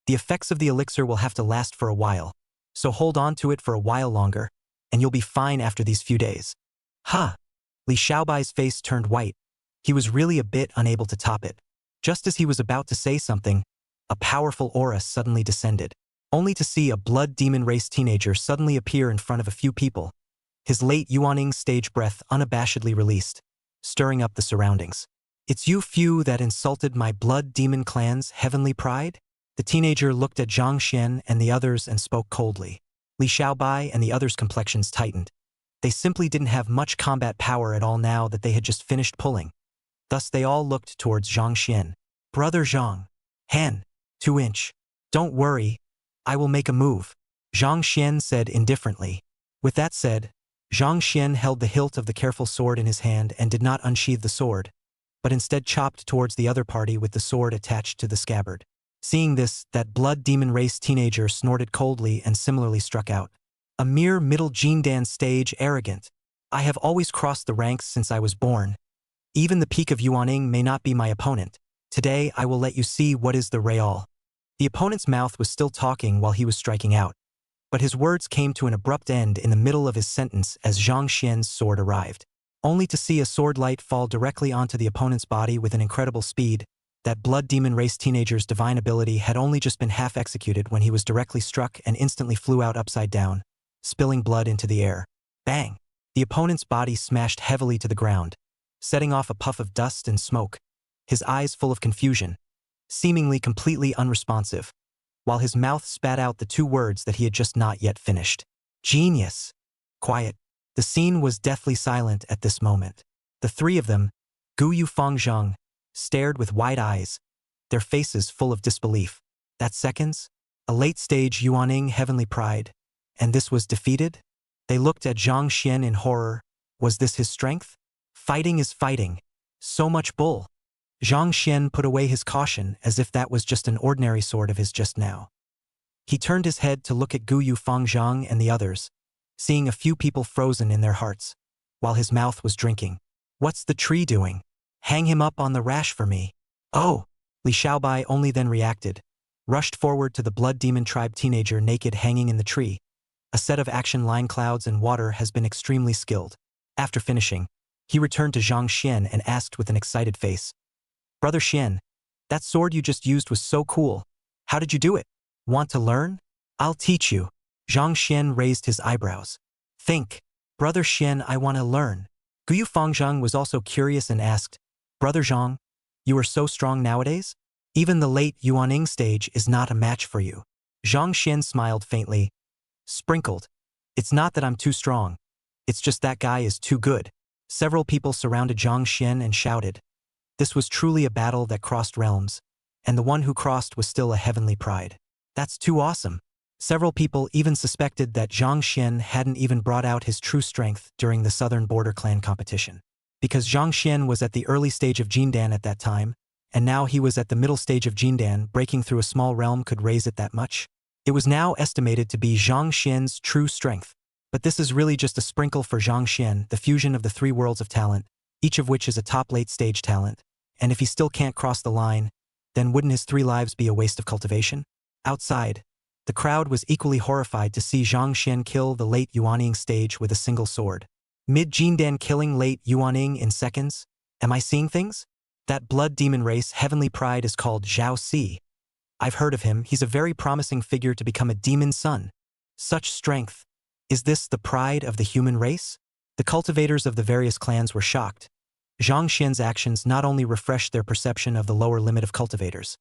Speaker 2: The effects of the elixir will have to last for a while, so hold on to it for a while longer, and you'll be fine after these few days. Ha! Li Xiaobai's face turned white. He was really a bit unable to top it. Just as he was about to say something, a powerful aura suddenly descended, only to see a blood demon race teenager suddenly appear in front of a few people, his late Yuaning stage breath unabashedly released, stirring up the surroundings. It's you few that insulted my blood demon clan's heavenly pride? The teenager looked at Zhang Xian and the others and spoke coldly. Li Xiaobai and the others' complexions tightened. They simply didn't have much combat power at all now that they had just finished pulling. Thus they all looked towards Zhang Xian. Brother Zhang. Han. 2-inch. Don't worry. I will make a move. Zhang Xian said indifferently. With that said, Zhang Xian held the hilt of the careful sword in his hand and did not unsheathe the sword, but instead chopped towards the other party with the sword attached to the scabbard. Seeing this, that blood demon race teenager snorted coldly and similarly struck out. A mere middle Jindan stage arrogant. I have always crossed the ranks since I was born. Even the peak of Yuaning may not be my opponent. Today I will let you see what is the real. The opponent's mouth was still talking while he was striking out, but his words came to an abrupt end in the middle of his sentence as Zhang Xian's sword arrived. Only to see a sword light fall directly onto the opponent's body with an incredible speed. That blood demon race teenager's divine ability had only just been half executed when he was directly struck and instantly flew out upside down, spilling blood into the air. Bang! The opponent's body smashed heavily to the ground, setting off a puff of dust and smoke, his eyes full of confusion, seemingly completely unresponsive, while his mouth spat out the two words that he had just not yet finished. Genius! Quiet. The scene was deathly silent at this moment. The three of them, Guyu Fangzheng, stared with wide eyes, their faces full of disbelief. That seconds? A late-stage Yuaning heavenly pride, and this was defeated? They looked at Zhang Xian in horror. Was this his strength? Fighting is fighting. So much bull. Zhang Xian put away his caution as if that was just an ordinary sword of his just now. He turned his head to look at Guyu Fangzheng and the others, seeing a few people frozen in their hearts, while his mouth was drinking. What's the tree doing? Hang him up on the rash for me. Oh! Li Xiaobai only then reacted, rushed forward to the blood demon tribe teenager naked hanging in the tree. A set of action line clouds and water has been extremely skilled. After finishing, he returned to Zhang Xian and asked with an excited face, Brother Xian, that sword you just used was so cool. How did you do it? Want to learn? I'll teach you. Zhang Xian raised his eyebrows. Think. Brother Xian, I want to learn. Guyu Fangzheng was also curious and asked, Brother Zhang, you are so strong nowadays? Even the late Yuaning stage is not a match for you. Zhang Xian smiled faintly, sprinkled. It's not that I'm too strong. It's just that guy is too good. Several people surrounded Zhang Xian and shouted. This was truly a battle that crossed realms, and the one who crossed was still a heavenly pride. That's too awesome. Several people even suspected that Zhang Xian hadn't even brought out his true strength during the Southern Border Clan competition. Because Zhang Xian was at the early stage of Jindan at that time, and now he was at the middle stage of Jindan, breaking through a small realm could raise it that much. It was now estimated to be Zhang Xian's true strength. But this is really just a sprinkle for Zhang Xian, the fusion of the three worlds of talent, each of which is a top late-stage talent, and if he still can't cross the line, then wouldn't his 3 lives be a waste of cultivation? Outside, the crowd was equally horrified to see Zhang Xian kill the late Yuaning stage with a single sword. Mid-Jindan killing late Yuaning in seconds? Am I seeing things? That blood demon race heavenly pride is called Zhao Si. I've heard of him, he's a very promising figure to become a demon son. Such strength. Is this the pride of the human race? The cultivators of the various clans were shocked. Zhang Xian's actions not only refreshed their perception of the lower limit of cultivators,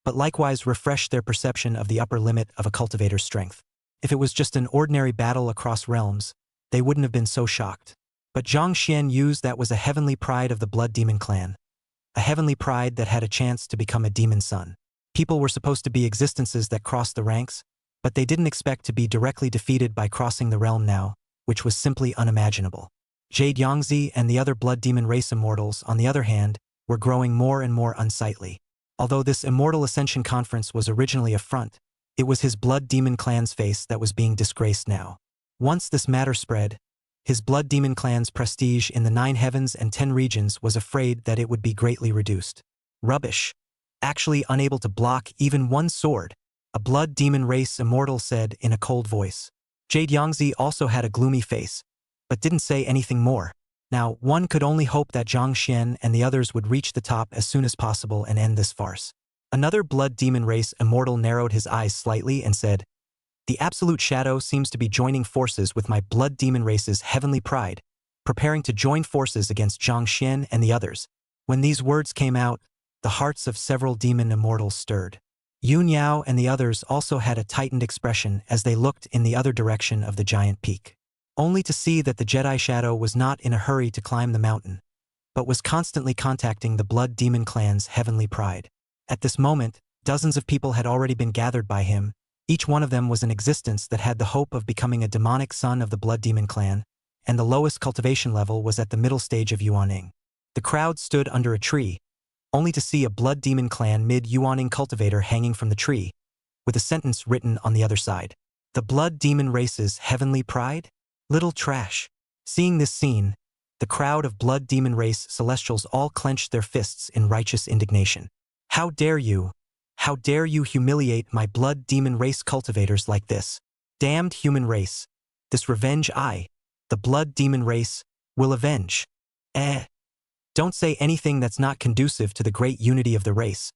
Speaker 2: but likewise refreshed their perception of the upper limit of a cultivator's strength. If it was just an ordinary battle across realms, they wouldn't have been so shocked. But Zhang Xian used that was a heavenly pride of the blood demon clan. A heavenly pride that had a chance to become a demon son. People were supposed to be existences that crossed the ranks, but they didn't expect to be directly defeated by crossing the realm now, which was simply unimaginable. Jade Yangzi and the other blood demon race immortals, on the other hand, were growing more and more unsightly. Although this Immortal Ascension Conference was originally a front, it was his blood demon clan's face that was being disgraced now. Once this matter spread, his blood demon clan's prestige in the 9 heavens and 10 regions was afraid that it would be greatly reduced. Rubbish. Actually unable to block even one sword, a blood demon race immortal said in a cold voice. Jade Yangzi also had a gloomy face, but didn't say anything more. Now, one could only hope that Zhang Xian and the others would reach the top as soon as possible and end this farce. Another blood demon race immortal narrowed his eyes slightly and said, The Absolute Shadow seems to be joining forces with my blood demon race's heavenly pride, preparing to join forces against Zhang Xian and the others. When these words came out, the hearts of several demon immortals stirred. Yun Yao and the others also had a tightened expression as they looked in the other direction of the giant peak, only to see that the Jedi Shadow was not in a hurry to climb the mountain, but was constantly contacting the blood demon clan's heavenly pride. At this moment, dozens of people had already been gathered by him. Each one of them was an existence that had the hope of becoming a demonic son of the blood demon clan, and the lowest cultivation level was at the middle stage of Yuaning. The crowd stood under a tree, only to see a Blood Demon Clan mid-Yuaning cultivator hanging from the tree, with a sentence written on the other side. The Blood Demon Race's heavenly pride? Little trash. Seeing this scene, the crowd of Blood Demon Race Celestials all clenched their fists in righteous indignation. How dare you? How dare you humiliate my Blood Demon Race cultivators like this? Damned human race. This revenge the Blood Demon Race, will avenge. Don't say anything that's not conducive to the great unity of the race.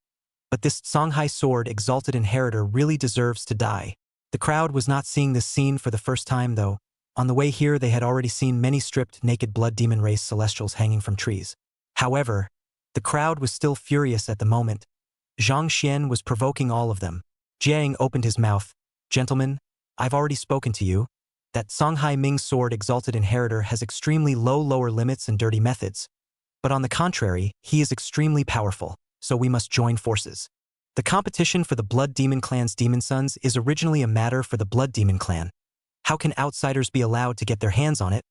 Speaker 2: But this Songhai Sword Exalted Inheritor really deserves to die. The crowd was not seeing this scene for the first time though. On the way here they had already seen many stripped naked Blood Demon Race Celestials hanging from trees. However, the crowd was still furious at the moment. Zhang Xian was provoking all of them. Jiang opened his mouth. Gentlemen, I've already spoken to you. That Songhai Ming Sword Exalted Inheritor has extremely low lower limits and dirty methods. But on the contrary, he is extremely powerful, so we must join forces. The competition for the Blood Demon Clan's Demon Sons is originally a matter for the Blood Demon Clan. How can outsiders be allowed to get their hands on it?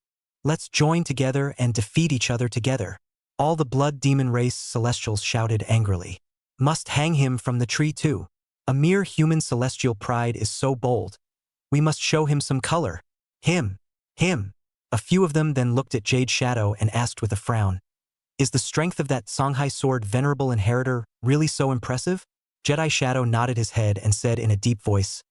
Speaker 2: Let's join together and defeat each other together. All the Blood Demon Race Celestials shouted angrily. Must hang him from the tree too. A mere human celestial pride is so bold. We must show him some color. Him. A few of them then looked at Jade Shadow and asked with a frown. Is the strength of that Songhai Sword Venerable Inheritor really so impressive? Jedi Shadow nodded his head and said in a deep voice.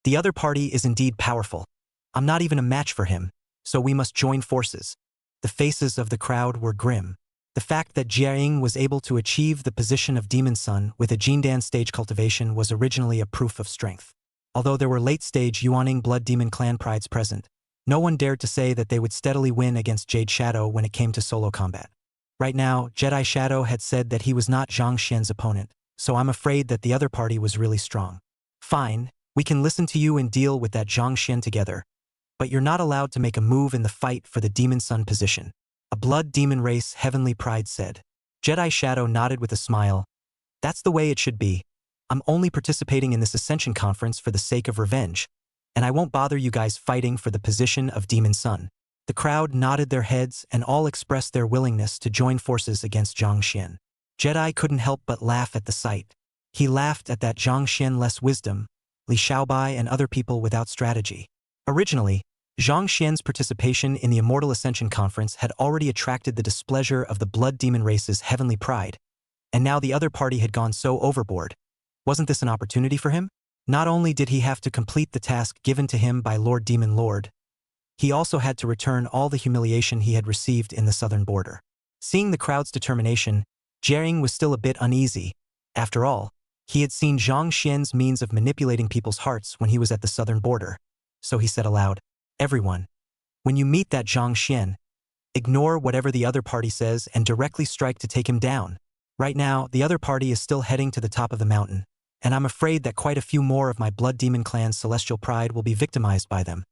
Speaker 2: The other party is indeed powerful. I'm not even a match for him, so we must join forces. The faces of the crowd were grim. The fact that Jiang was able to achieve the position of Demon Son with a Jindan stage cultivation was originally a proof of strength. Although there were late-stage Yuaning Blood Demon Clan prides present, no one dared to say that they would steadily win against Jade Shadow when it came to solo combat. Right now, Jedi Shadow had said that he was not Zhang Xian's opponent, so I'm afraid that the other party was really strong. Fine, we can listen to you and deal with that Zhang Xian together, but you're not allowed to make a move in the fight for the Demon Son position. A Blood Demon Race Heavenly Pride said. Jedi Shadow nodded with a smile. That's the way it should be. I'm only participating in this Ascension Conference for the sake of revenge, and I won't bother you guys fighting for the position of Demon Son. The crowd nodded their heads and all expressed their willingness to join forces against Zhang Xian. Jedi couldn't help but laugh at the sight. He laughed at that Zhang Xian less wisdom, Li Xiaobai and other people without strategy. Originally, Zhang Xian's participation in the Immortal Ascension Conference had already attracted the displeasure of the Blood Demon Race's heavenly pride, and now the other party had gone so overboard. Wasn't this an opportunity for him? Not only did he have to complete the task given to him by Lord Demon Lord, he also had to return all the humiliation he had received in the southern border. Seeing the crowd's determination, Jiang was still a bit uneasy. After all, he had seen Zhang Xian's means of manipulating people's hearts when he was at the southern border. So he said aloud, Everyone, when you meet that Zhang Xian, ignore whatever the other party says and directly strike to take him down. Right now, the other party is still heading to the top of the mountain, and I'm afraid that quite a few more of my Blood Demon Clan's celestial pride will be victimized by them.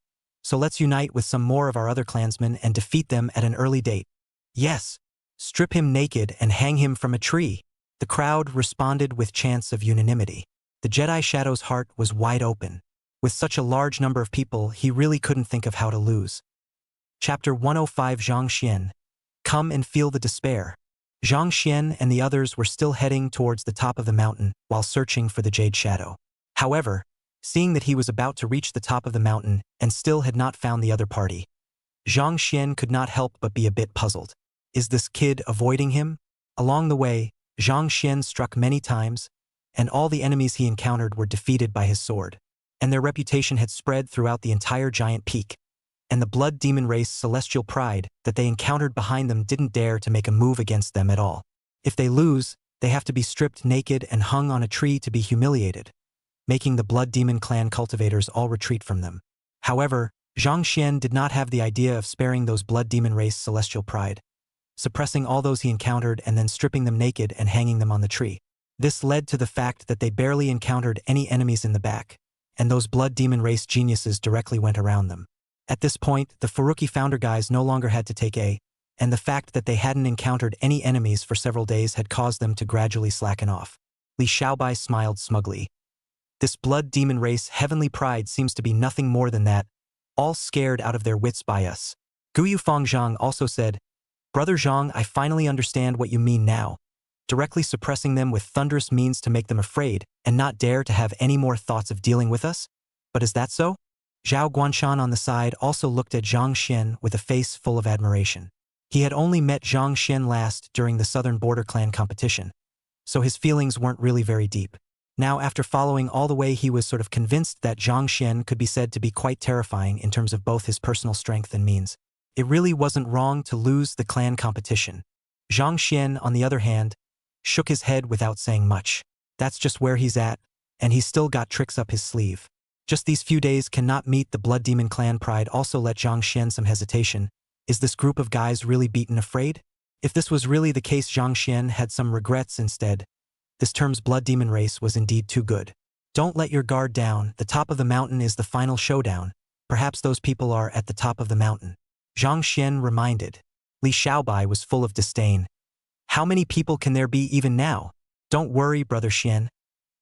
Speaker 2: So let's unite with some more of our other clansmen and defeat them at an early date. Yes, strip him naked and hang him from a tree. The crowd responded with chants of unanimity. The Jedi Shadow's heart was wide open. With such a large number of people, he really couldn't think of how to lose. Chapter 105 Zhang Xian. Come and feel the despair. Zhang Xian and the others were still heading towards the top of the mountain while searching for the Jade Shadow. However, seeing that he was about to reach the top of the mountain and still had not found the other party, Zhang Xian could not help but be a bit puzzled. Is this kid avoiding him? Along the way, Zhang Xian struck many times, and all the enemies he encountered were defeated by his sword, and their reputation had spread throughout the entire giant peak. And the Blood Demon Race celestial pride that they encountered behind them didn't dare to make a move against them at all. If they lose, they have to be stripped naked and hung on a tree to be humiliated, making the Blood Demon Clan cultivators all retreat from them. However, Zhang Xian did not have the idea of sparing those Blood Demon Race celestial pride, suppressing all those he encountered and then stripping them naked and hanging them on the tree. This led to the fact that they barely encountered any enemies in the back, and those Blood Demon Race geniuses directly went around them. At this point, the Furuki founder guys no longer had to take and the fact that they hadn't encountered any enemies for several days had caused them to gradually slacken off. Li Xiaobai smiled smugly. This Blood Demon Race heavenly pride seems to be nothing more than that, all scared out of their wits by us. Guyu Fangzhang also said, Brother Zhang, I finally understand what you mean now. Directly suppressing them with thunderous means to make them afraid and not dare to have any more thoughts of dealing with us? But is that so? Zhao Guanshan on the side also looked at Zhang Xian with a face full of admiration. He had only met Zhang Xian last during the Southern Border Clan competition, so his feelings weren't really very deep. Now, after following all the way, he was sort of convinced that Zhang Xian could be said to be quite terrifying in terms of both his personal strength and means. It really wasn't wrong to lose the clan competition. Zhang Xian, on the other hand, shook his head without saying much. That's just where he's at, and he's still got tricks up his sleeve. Just these few days cannot meet the Blood Demon clan pride also let Zhang Xian some hesitation. Is this group of guys really beaten afraid? If this was really the case, Zhang Xian had some regrets instead. This term's Blood Demon race was indeed too good. Don't let your guard down, the top of the mountain is the final showdown. Perhaps those people are at the top of the mountain. Zhang Xian reminded. Li Xiaobai was full of disdain. How many people can there be even now? Don't worry, Brother Xian.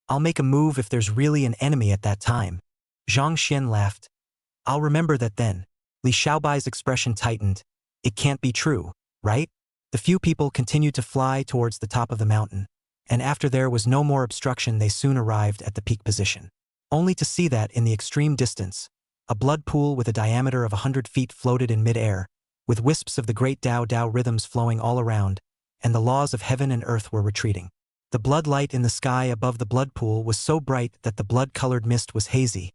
Speaker 2: I'll make a move if there's really an enemy at that time. Zhang Xian laughed. I'll remember that then. Li Xiaobai's expression tightened. It can't be true, right? The few people continued to fly towards the top of the mountain, and after there was no more obstruction they soon arrived at the peak position. Only to see that in the extreme distance, a blood pool with a diameter of 100 feet floated in mid-air, with wisps of the great Dao Dao rhythms flowing all around, and the laws of heaven and earth were retreating. The blood light in the sky above the blood pool was so bright that the blood-colored mist was hazy,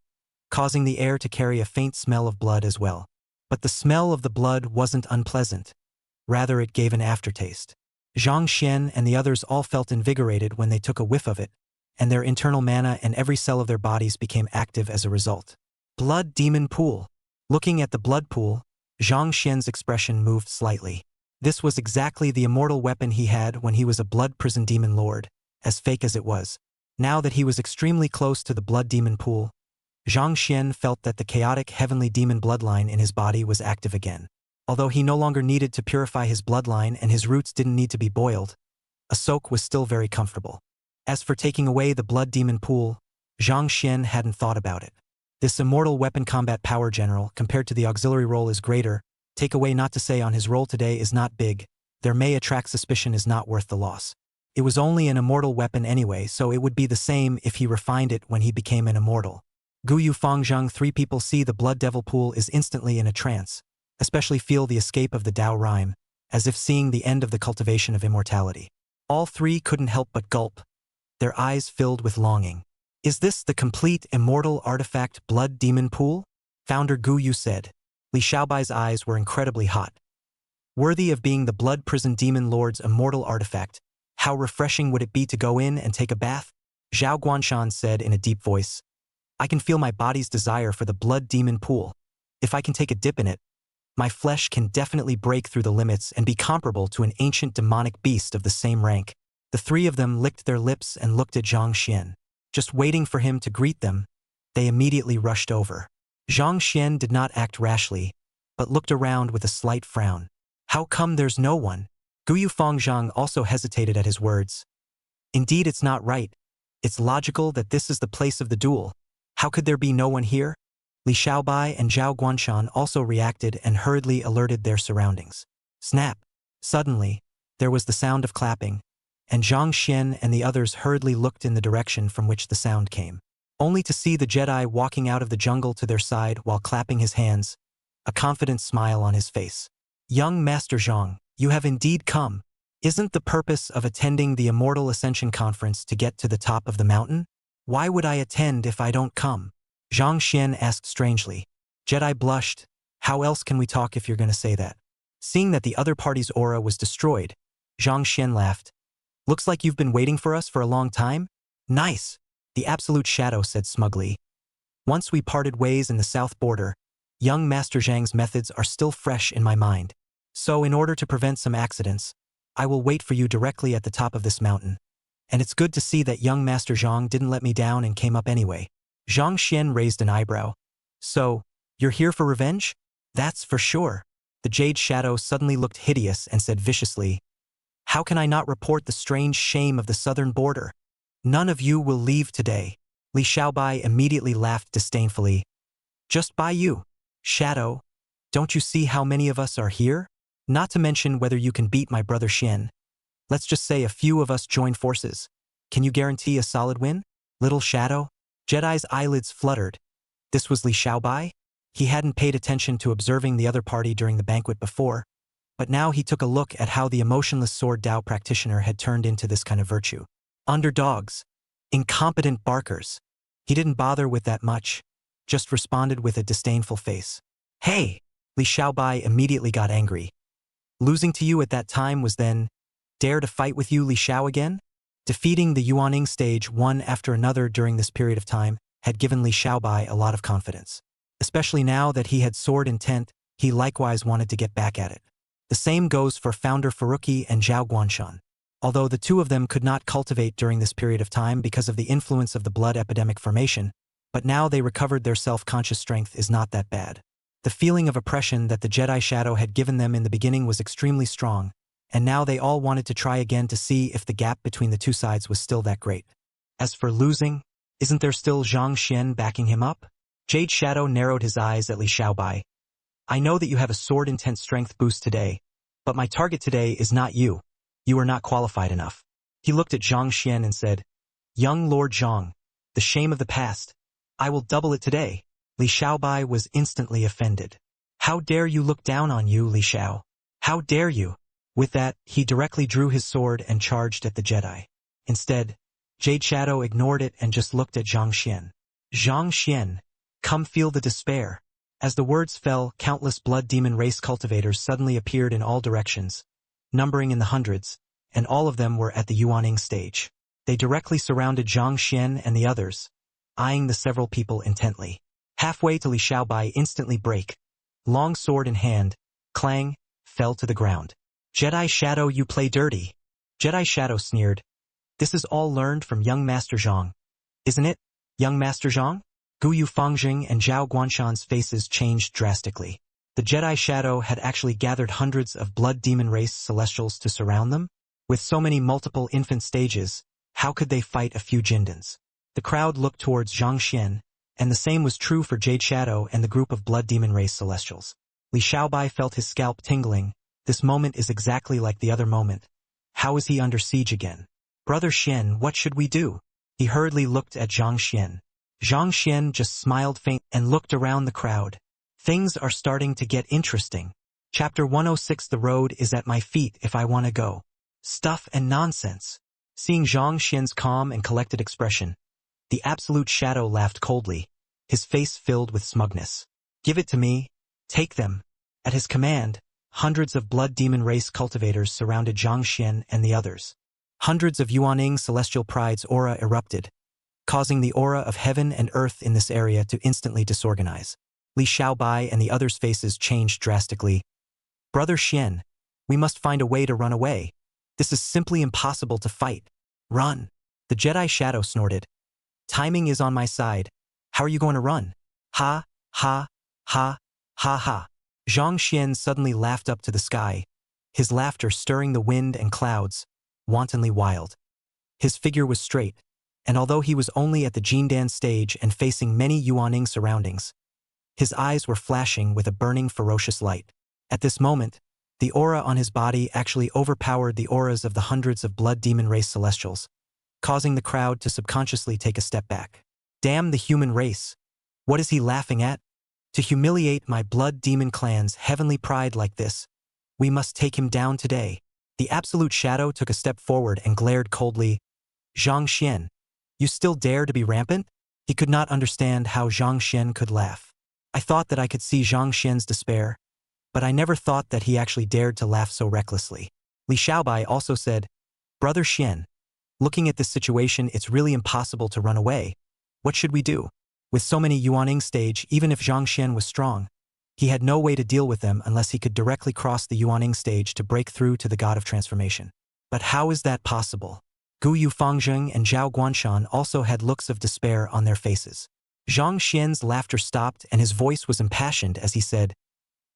Speaker 2: causing the air to carry a faint smell of blood as well. But the smell of the blood wasn't unpleasant. Rather, it gave an aftertaste. Zhang Xian and the others all felt invigorated when they took a whiff of it, and their internal mana and every cell of their bodies became active as a result. Blood Demon Pool. Looking at the blood pool, Zhang Xian's expression moved slightly. This was exactly the immortal weapon he had when he was a blood prison demon lord, as fake as it was. Now that he was extremely close to the blood demon pool, Zhang Xian felt that the chaotic heavenly demon bloodline in his body was active again. Although he no longer needed to purify his bloodline and his roots didn't need to be boiled, a soak was still very comfortable. As for taking away the blood demon pool, Zhang Xian hadn't thought about it. This immortal weapon combat power general, compared to the auxiliary role, is greater. Take away not to say on his role today is not big. There may attract suspicion is not worth the loss. It was only an immortal weapon anyway, so it would be the same if he refined it when he became an immortal. Guyu Fangzhang, 3 people see the blood devil pool is instantly in a trance, especially feel the escape of the Dao rhyme, as if seeing the end of the cultivation of immortality. All 3 couldn't help but gulp, their eyes filled with longing. Is this the complete immortal artifact blood demon pool? Founder Guyu said. Li Xiaobai's eyes were incredibly hot. Worthy of being the blood prison demon lord's immortal artifact, how refreshing would it be to go in and take a bath? Zhao Guanshan said in a deep voice. I can feel my body's desire for the blood demon pool. If I can take a dip in it, my flesh can definitely break through the limits and be comparable to an ancient demonic beast of the same rank. The 3 of them licked their lips and looked at Zhang Xian. Just waiting for him to greet them, they immediately rushed over. Zhang Xian did not act rashly, but looked around with a slight frown. How come there's no one? Guyu Fangzhang also hesitated at his words. Indeed, it's not right. It's logical that this is the place of the duel. How could there be no one here? Li Xiaobai and Zhao Guanshan also reacted and hurriedly alerted their surroundings. Snap! Suddenly, there was the sound of clapping, and Zhang Xian and the others hurriedly looked in the direction from which the sound came, only to see the Jedi walking out of the jungle to their side while clapping his hands, a confident smile on his face. Young Master Zhang, you have indeed come. Isn't the purpose of attending the Immortal Ascension Conference to get to the top of the mountain? Why would I attend if I don't come? Zhang Xian asked strangely. Jedi blushed. How else can we talk if you're going to say that? Seeing that the other party's aura was destroyed, Zhang Xian laughed. Looks like you've been waiting for us for a long time? Nice, the Absolute Shadow said smugly. Once we parted ways in the south border, young Master Zhang's methods are still fresh in my mind. So in order to prevent some accidents, I will wait for you directly at the top of this mountain. And it's good to see that young Master Zhang didn't let me down and came up anyway. Zhang Xian raised an eyebrow. So, you're here for revenge? That's for sure. The Jade Shadow suddenly looked hideous and said viciously, how can I not report the strange shame of the southern border? None of you will leave today. Li Xiaobai immediately laughed disdainfully. Just by you. Shadow. Don't you see how many of us are here? Not to mention whether you can beat my brother Xian. Let's just say a few of us join forces. Can you guarantee a solid win? Little Shadow? Jedi's eyelids fluttered. This was Li Xiaobai? He hadn't paid attention to observing the other party during the banquet before, but now he took a look at how the emotionless sword Dao practitioner had turned into this kind of virtue. Underdogs. Incompetent barkers. He didn't bother with that much, just responded with a disdainful face. Hey! Li Xiaobai immediately got angry. Losing to you at that time was then, dare to fight with you Li Xiao again? Defeating the Yuaning stage one after another during this period of time had given Li Xiaobai a lot of confidence. Especially now that he had sword intent, he likewise wanted to get back at it. The same goes for founder Faruqi and Zhao Guanshan. Although the two of them could not cultivate during this period of time because of the influence of the blood epidemic formation, but now they recovered their self-conscious strength is not that bad. The feeling of oppression that the Jedi Shadow had given them in the beginning was extremely strong, and now they all wanted to try again to see if the gap between the two sides was still that great. As for losing, isn't there still Zhang Xian backing him up? Jade Shadow narrowed his eyes at Li Xiaobai. I know that you have a sword intent strength boost today, but my target today is not you. You are not qualified enough. He looked at Zhang Xian and said, Young Lord Zhang, the shame of the past. I will double it today. Li Xiaobai was instantly offended. How dare you look down on you, Li Xiao? How dare you? With that, he directly drew his sword and charged at the Jedi. Instead, Jade Shadow ignored it and just looked at Zhang Xian. Zhang Xian, come feel the despair. As the words fell, countless blood demon race cultivators suddenly appeared in all directions, numbering in the hundreds, and all of them were at the Yuaning stage. They directly surrounded Zhang Xian and the others, eyeing the several people intently. Halfway to Li Xiaobai instantly break. Long sword in hand, clang, fell to the ground. Jedi Shadow, you play dirty. Jedi Shadow sneered. This is all learned from young Master Zhang. Isn't it, young Master Zhang? Guyu Fangjing and Zhao Guanshan's faces changed drastically. The Jedi Shadow had actually gathered hundreds of blood demon race celestials to surround them? With so many multiple infant stages, how could they fight a few Jindans? The crowd looked towards Zhang Xian, and the same was true for Jade Shadow and the group of blood demon race celestials. Li Xiaobai felt his scalp tingling. This moment is exactly like the other moment. How is he under siege again? Brother Xian, what should we do? He hurriedly looked at Zhang Xian. Zhang Xian just smiled faint and looked around the crowd. Things are starting to get interesting. Chapter 106. The road is at my feet if I want to go. Stuff and nonsense. Seeing Zhang Xian's calm and collected expression, the absolute shadow laughed coldly, his face filled with smugness. Give it to me. Take them. At his command, hundreds of blood demon race cultivators surrounded Zhang Xian and the others. Hundreds of Yuaning celestial pride's aura erupted, causing the aura of heaven and earth in this area to instantly disorganize. Li Xiaobai and the others' faces changed drastically. Brother Xian, we must find a way to run away. This is simply impossible to fight. Run. The Jedi Shadow snorted. Timing is on my side. How are you going to run? Ha, ha, ha, ha ha. Zhang Xian suddenly laughed up to the sky, his laughter stirring the wind and clouds, wantonly wild. His figure was straight, and although he was only at the Jindan stage and facing many Yuaning surroundings, his eyes were flashing with a burning ferocious light. At this moment, the aura on his body actually overpowered the auras of the hundreds of blood demon race celestials, causing the crowd to subconsciously take a step back. Damn the human race! What is he laughing at? To humiliate my blood demon clan's heavenly pride like this, we must take him down today. The absolute shadow took a step forward and glared coldly. Zhang Xian, you still dare to be rampant? He could not understand how Zhang Xian could laugh. I thought that I could see Zhang Xian's despair, but I never thought that he actually dared to laugh so recklessly. Li Xiaobai also said, Brother Xian, looking at this situation, it's really impossible to run away. What should we do? With so many Yuaning stage, even if Zhang Xian was strong, he had no way to deal with them unless he could directly cross the Yuaning stage to break through to the God of Transformation. But how is that possible? Guyu Fangjing and Zhao Guanshan also had looks of despair on their faces. Zhang Xian's laughter stopped and his voice was impassioned as he said,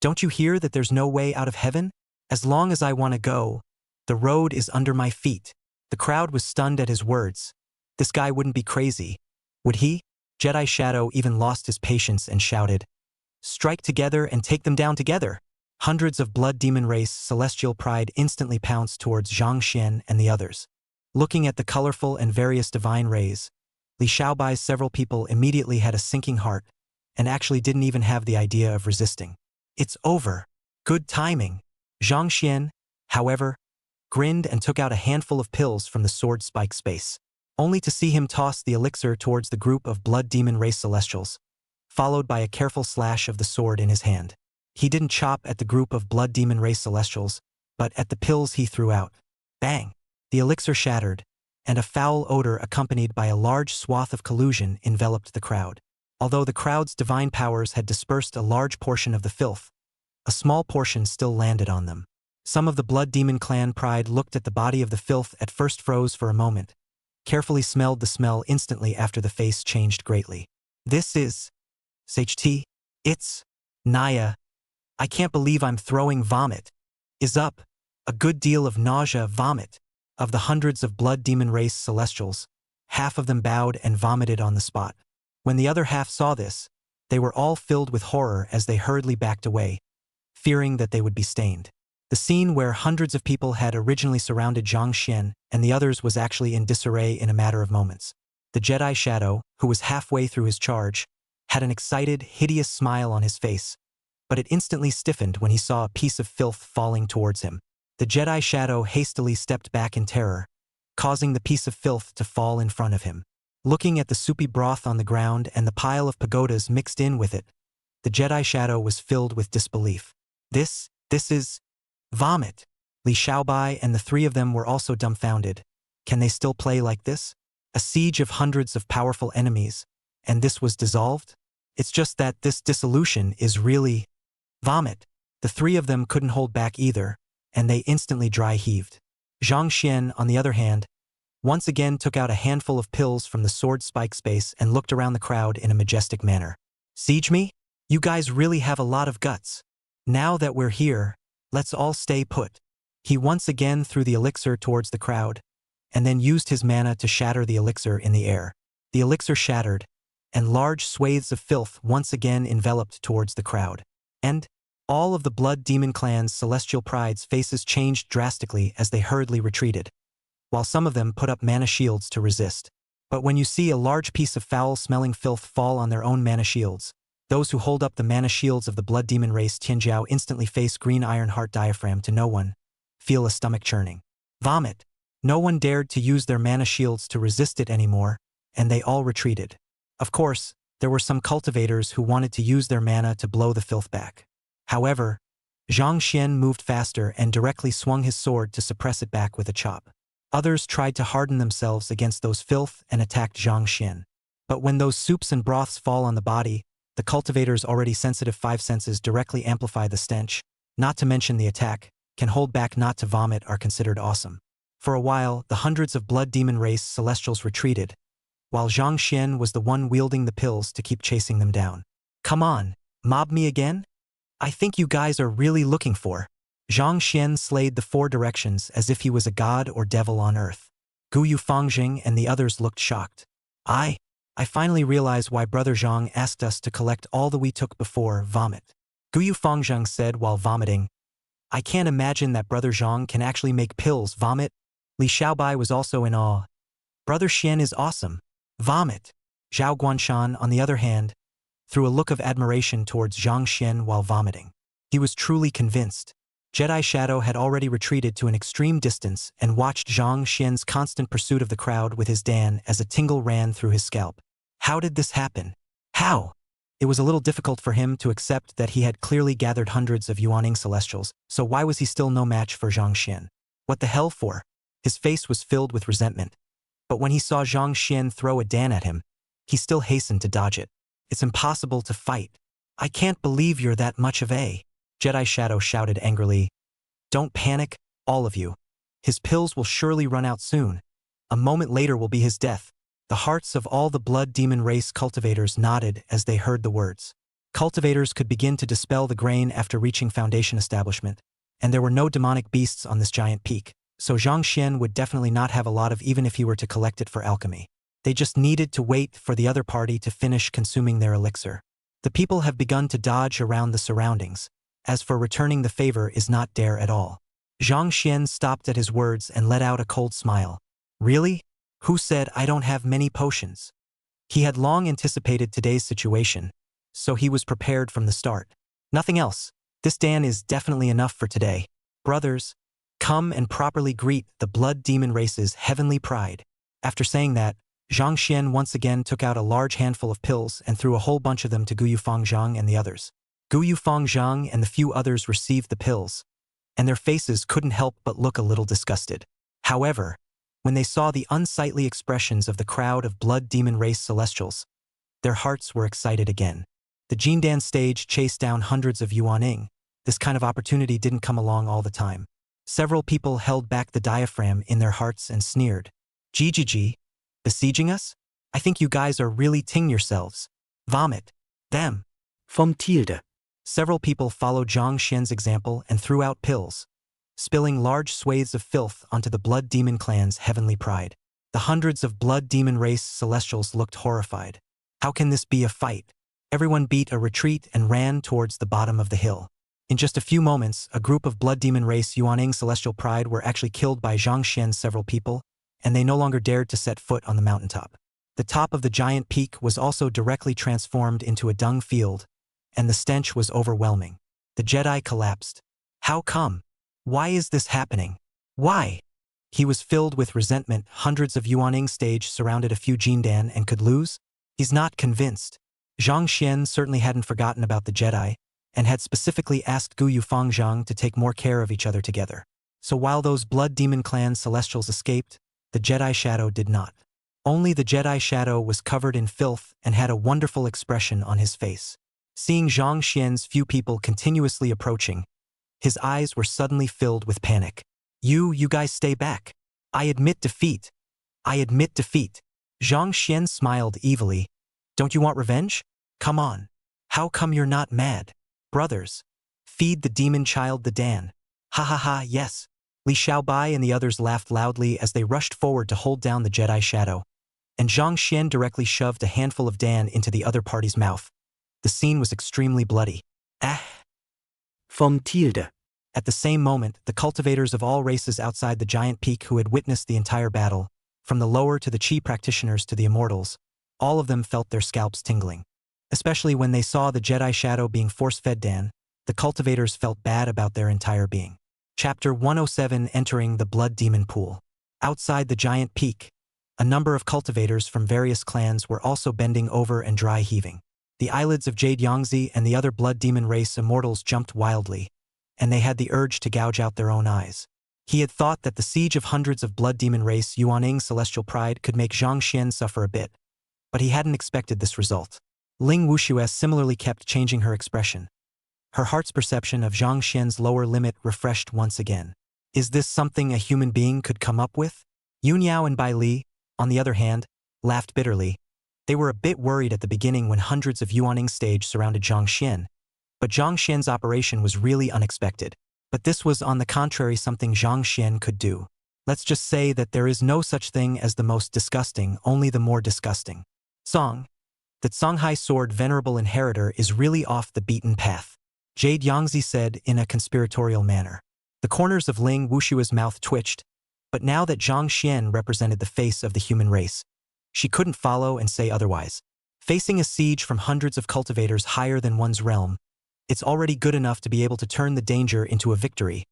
Speaker 2: Don't you hear that there's no way out of heaven? As long as I want to go, the road is under my feet. The crowd was stunned at his words. This guy wouldn't be crazy, would he? Jedi Shadow even lost his patience and shouted, Strike together and take them down together. Hundreds of blood demon race celestial pride instantly pounced towards Zhang Xian and the others. Looking at the colorful and various divine rays, Li Xiaobai's several people immediately had a sinking heart and actually didn't even have the idea of resisting. It's over. Good timing. Zhang Xian, however, grinned and took out a handful of pills from the sword spike space, only to see him toss the elixir towards the group of blood demon race celestials, followed by a careful slash of the sword in his hand. He didn't chop at the group of blood demon race celestials, but at the pills he threw out. Bang! The elixir shattered, and a foul odor accompanied by a large swath of collusion enveloped the crowd. Although the crowd's divine powers had dispersed a large portion of the filth, a small portion still landed on them. Some of the blood demon clan pride looked at the body of the filth, at first froze for a moment, carefully smelled the smell instantly after the face changed greatly. This is Ht. It's Naya. I can't believe I'm throwing vomit. Is up. A good deal of nausea vomit. Of the hundreds of blood demon race celestials, half of them bowed and vomited on the spot. When the other half saw this, they were all filled with horror as they hurriedly backed away, fearing that they would be stained. The scene where hundreds of people had originally surrounded Zhang Xian and the others was actually in disarray in a matter of moments. The Jedi Shadow, who was halfway through his charge, had an excited, hideous smile on his face, but it instantly stiffened when he saw a piece of filth falling towards him. The Jedi Shadow hastily stepped back in terror, causing the piece of filth to fall in front of him. Looking at the soupy broth on the ground and the pile of pagodas mixed in with it, the Jedi Shadow was filled with disbelief. This is vomit. Li Xiaobai and the three of them were also dumbfounded. Can they still play like this? A siege of hundreds of powerful enemies, and this was dissolved? It's just that this dissolution is really vomit. The three of them couldn't hold back either, and they instantly dry-heaved. Zhang Xian, on the other hand, once again took out a handful of pills from the sword spike space and looked around the crowd in a majestic manner. Siege me? You guys really have a lot of guts. Now that we're here, let's all stay put. He once again threw the elixir towards the crowd, and then used his mana to shatter the elixir in the air. The elixir shattered, and large swathes of filth once again enveloped towards the crowd. And all of the blood demon clan's celestial pride's faces changed drastically as they hurriedly retreated, while some of them put up mana shields to resist. But when you see a large piece of foul-smelling filth fall on their own mana shields, those who hold up the mana shields of the blood demon race Tianjiao instantly face green iron heart diaphragm to no one, feel a stomach churning. Vomit. No one dared to use their mana shields to resist it anymore, and they all retreated. Of course, there were some cultivators who wanted to use their mana to blow the filth back. However, Zhang Xian moved faster and directly swung his sword to suppress it back with a chop. Others tried to harden themselves against those filth and attacked Zhang Xian. But when those soups and broths fall on the body, the cultivator's already sensitive five senses directly amplify the stench, not to mention the attack, can hold back not to vomit are considered awesome. For a while, the hundreds of blood demon race celestials retreated, while Zhang Xian was the one wielding the pills to keep chasing them down. Come on, mob me again? I think you guys are really looking for. Zhang Xian slayed the four directions as if he was a god or devil on earth. Guyu Fangjing and the others looked shocked. I finally realize why Brother Zhang asked us to collect all that we took before vomit. Guyu Fangjing said while vomiting. I can't imagine that Brother Zhang can actually make pills vomit. Li Xiaobai was also in awe. Brother Xian is awesome. Vomit. Zhao Guanshan, on the other hand, threw a look of admiration towards Zhang Xian while vomiting. He was truly convinced. Jedi Shadow had already retreated to an extreme distance and watched Zhang Xian's constant pursuit of the crowd with his Dan as a tingle ran through his scalp. How did this happen? How? It was a little difficult for him to accept that he had clearly gathered hundreds of Yuaning Celestials, so why was he still no match for Zhang Xian? What the hell for? His face was filled with resentment. But when he saw Zhang Xian throw a Dan at him, he still hastened to dodge it. It's impossible to fight. I can't believe you're that much of a... Jedi Shadow shouted angrily. Don't panic, all of you. His pills will surely run out soon. A moment later will be his death. The hearts of all the blood demon race cultivators nodded as they heard the words. Cultivators could begin to dispel the grain after reaching Foundation establishment, and there were no demonic beasts on this giant peak, so Zhang Xian would definitely not have a lot of even if he were to collect it for alchemy. They just needed to wait for the other party to finish consuming their elixir. The people have begun to dodge around the surroundings. As for returning the favor is not dare at all. Zhang Xian stopped at his words and let out a cold smile. Really? Who said I don't have many potions? He had long anticipated today's situation, so he was prepared from the start. Nothing else. This Dan is definitely enough for today. Brothers, come and properly greet the blood demon race's heavenly pride. After saying that, Zhang Xian once again took out a large handful of pills and threw a whole bunch of them to Guyu Fangzhang and the others. Guyu Fangzhang and the few others received the pills, and their faces couldn't help but look a little disgusted. However, when they saw the unsightly expressions of the crowd of blood demon race celestials, their hearts were excited again. The Jindan stage chased down hundreds of Yuaning. This kind of opportunity didn't come along all the time. Several people held back the diaphragm in their hearts and sneered. Gigi, besieging us? I think you guys are really ting yourselves. Vomit. Them.
Speaker 4: Vom Tilde.
Speaker 2: Several people followed Zhang Xian's example and threw out pills, spilling large swathes of filth onto the blood demon clan's heavenly pride. The hundreds of blood demon race celestials looked horrified. How can this be a fight? Everyone beat a retreat and ran towards the bottom of the hill. In just a few moments, a group of blood demon race Yuaning celestial pride were actually killed by Zhang Xian's several people, and they no longer dared to set foot on the mountaintop. The top of the giant peak was also directly transformed into a dung field, and the stench was overwhelming. The Jedi collapsed. How come? Why is this happening? Why? He was filled with resentment. Hundreds of Yuaning stage surrounded a few Jindan and could lose? He's not convinced. Zhang Xian certainly hadn't forgotten about the Jedi, and had specifically asked Guyu Fangzhang to take more care of each other together. So while those blood demon clan celestials escaped, the Jedi Shadow did not. Only the Jedi Shadow was covered in filth and had a wonderful expression on his face. Seeing Zhang Xian's few people continuously approaching, his eyes were suddenly filled with panic. You guys stay back. I admit defeat. I admit defeat. Zhang Xian smiled evilly. Don't you want revenge? Come on. How come you're not mad? Brothers, feed the demon child the Dan. Ha ha ha, yes. Li Xiaobai and the others laughed loudly as they rushed forward to hold down the Jedi Shadow, and Zhang Xian directly shoved a handful of Dan into the other party's mouth. The scene was extremely bloody.
Speaker 4: Vom Tilde.
Speaker 2: At the same moment, the cultivators of all races outside the giant peak who had witnessed the entire battle, from the lower to the Qi practitioners to the immortals, all of them felt their scalps tingling. Especially when they saw the Jedi Shadow being force-fed Dan, the cultivators felt bad about their entire being. Chapter 107, Entering the Blood Demon Pool. Outside the giant peak, a number of cultivators from various clans were also bending over and dry heaving. The eyelids of Jade Yangzi and the other blood demon race immortals jumped wildly, and they had the urge to gouge out their own eyes. He had thought that the siege of hundreds of blood demon race Yuaning celestial pride could make Zhang Xian suffer a bit, but he hadn't expected this result. Ling Wuxue similarly kept changing her expression. Her heart's perception of Zhang Xian's lower limit refreshed once again. Is this something a human being could come up with? Yun Yao and Bai Li, on the other hand, laughed bitterly. They were a bit worried at the beginning when hundreds of Yuaning stage surrounded Zhang Xian, but Zhang Xian's operation was really unexpected. But this was on the contrary something Zhang Xian could do. Let's just say that there is no such thing as the most disgusting, only the more disgusting. Song. That Songhai sword venerable inheritor is really off the beaten path, Jade Yangzi said in a conspiratorial manner. The corners of Ling Wushue's mouth twitched, but now that Zhang Xian represented the face of the human race, she couldn't follow and say otherwise. Facing a siege from hundreds of cultivators higher than one's realm, it's already good enough to be able to turn the danger into a victory.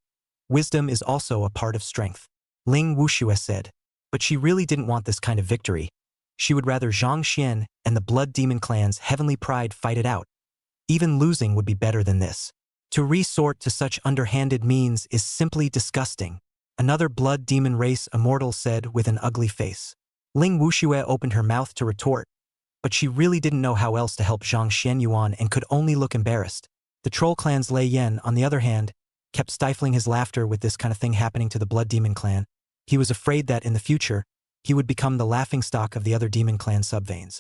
Speaker 2: Wisdom is also a part of strength, Ling Wuxue said, but she really didn't want this kind of victory. She would rather Zhang Xian and the Blood Demon clan's heavenly pride fight it out. Even losing would be better than this. To resort to such underhanded means is simply disgusting, another Blood Demon race immortal said with an ugly face. Ling Wuxue opened her mouth to retort, but she really didn't know how else to help Zhang Xian Yuan and could only look embarrassed. The Troll clan's Lei Yen, on the other hand, kept stifling his laughter with this kind of thing happening to the Blood Demon clan. He was afraid that in the future, he would become the laughingstock of the other Demon clan subveins.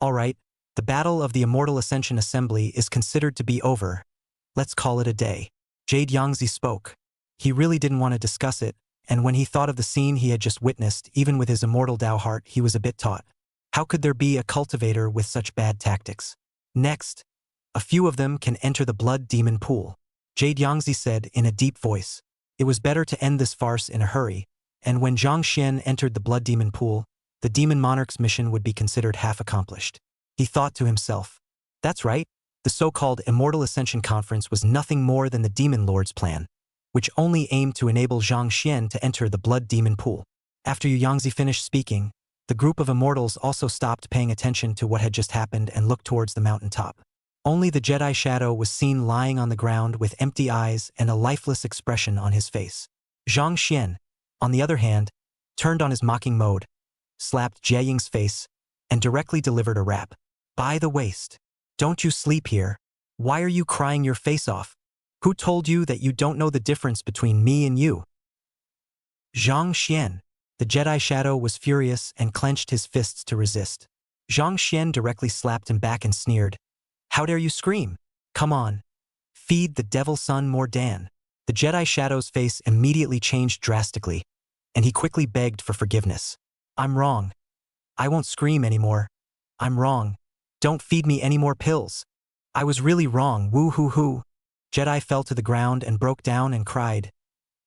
Speaker 2: All right, the Battle of the Immortal Ascension Assembly is considered to be over. Let's call it a day. Jade Yangzi spoke. He really didn't want to discuss it, and when he thought of the scene he had just witnessed, even with his immortal Dao heart, he was a bit taut. How could there be a cultivator with such bad tactics? Next, A few of them can enter the blood demon pool. Jade Yangzi said in a deep voice. It was better to end this farce in a hurry, and when Zhang Xian entered the blood demon pool, the demon monarch's mission would be considered half accomplished. He thought to himself, that's right, the so-called Immortal Ascension Conference was nothing more than the Demon Lord's plan, which only aimed to enable Zhang Xian to enter the blood demon pool. After Yu Yangzi finished speaking, the group of immortals also stopped paying attention to what had just happened and looked towards the mountaintop. Only the Jedi Shadow was seen lying on the ground with empty eyes and a lifeless expression on his face. Zhang Xian, on the other hand, turned on his mocking mode, slapped Jie Ying's face, and directly delivered a rap. By the waist. Don't you sleep here? Why are you crying your face off? Who told you that you don't know the difference between me and you? Zhang Xian. The Jedi Shadow was furious and clenched his fists to resist. Zhang Xian directly slapped him back and sneered. How dare you scream? Come on. Feed the devil son more Dan. The Jedi Shadow's face immediately changed drastically, and he quickly begged for forgiveness. I'm wrong. I won't scream anymore. I'm wrong. Don't feed me any more pills. I was really wrong, woo-hoo-hoo. Jedi fell to the ground and broke down and cried.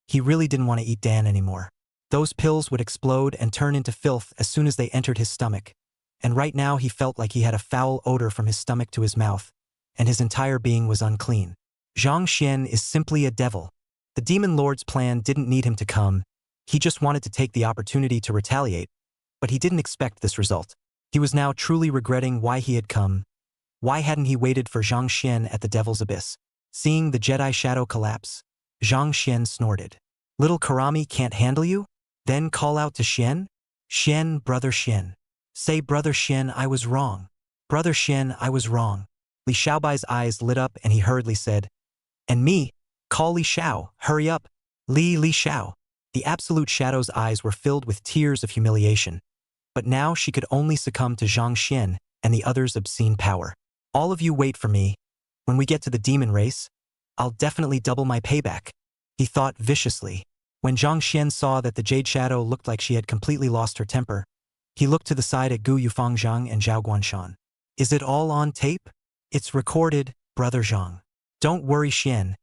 Speaker 2: He really didn't want to eat Dan anymore. Those pills would explode and turn into filth as soon as they entered his stomach, and right now he felt like he had a foul odor from his stomach to his mouth, and his entire being was unclean. Zhang Xian is simply a devil. The Demon Lord's plan didn't need him to come. He just wanted to take the opportunity to retaliate, but he didn't expect this result. He was now truly regretting why he had come. Why hadn't he waited for Zhang Xian at the Devil's Abyss? Seeing the Jedi Shadow collapse, Zhang Xian snorted. Little Karami can't handle you? Then call out to Xian? Xian, brother Xian. Say, brother Xian, I was wrong. Brother Xian, I was wrong. Li Xiaobai's eyes lit up and he hurriedly said, And me? Call Li Xiao, hurry up. Li Xiao. The Absolute Shadow's eyes were filled with tears of humiliation. But now she could only succumb to Zhang Xian and the others' obscene power. All of you wait for me. When we get to the demon race, I'll definitely double my payback, he thought viciously. When Zhang Xian saw that the Jade Shadow looked like she had completely lost her temper, he looked to the side at Gu Yufangzhang and Zhao Guanshan. Is it all on tape? It's recorded, brother Zhang. Don't worry, Xian.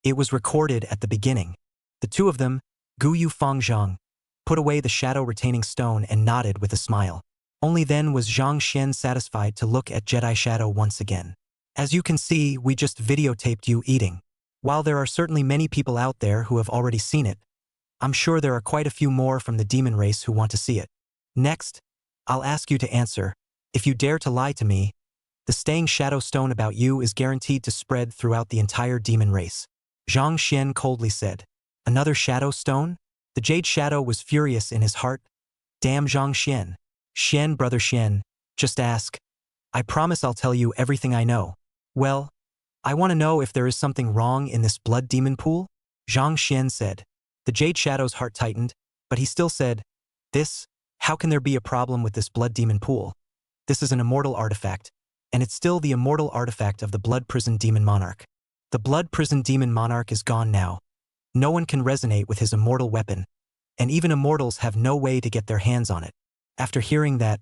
Speaker 2: It was recorded at the beginning. The two of them, Gu Yufangzhang, put away the shadow-retaining stone and nodded with a smile. Only then was Zhang Xian satisfied to look at Jedi Shadow once again. As you can see, we just videotaped you eating. While there are certainly many people out there who have already seen it, I'm sure there are quite a few more from the demon race who want to see it. Next, I'll ask you to answer. If you dare to lie to me, the staying shadow stone about you is guaranteed to spread throughout the entire demon race. Zhang Xian coldly said. Another shadow stone? The Jade Shadow was furious in his heart. Damn Zhang Xian. Xian, brother Xian, just ask. I promise I'll tell you everything I know. Well, I want to know if there is something wrong in this blood demon pool? Zhang Xian said. The Jade Shadow's heart tightened, but he still said, how can there be a problem with this blood demon pool? This is an immortal artifact, and it's still the immortal artifact of the Blood Prison Demon Monarch. The Blood Prison Demon Monarch is gone now. No one can resonate with his immortal weapon, and even immortals have no way to get their hands on it. After hearing that,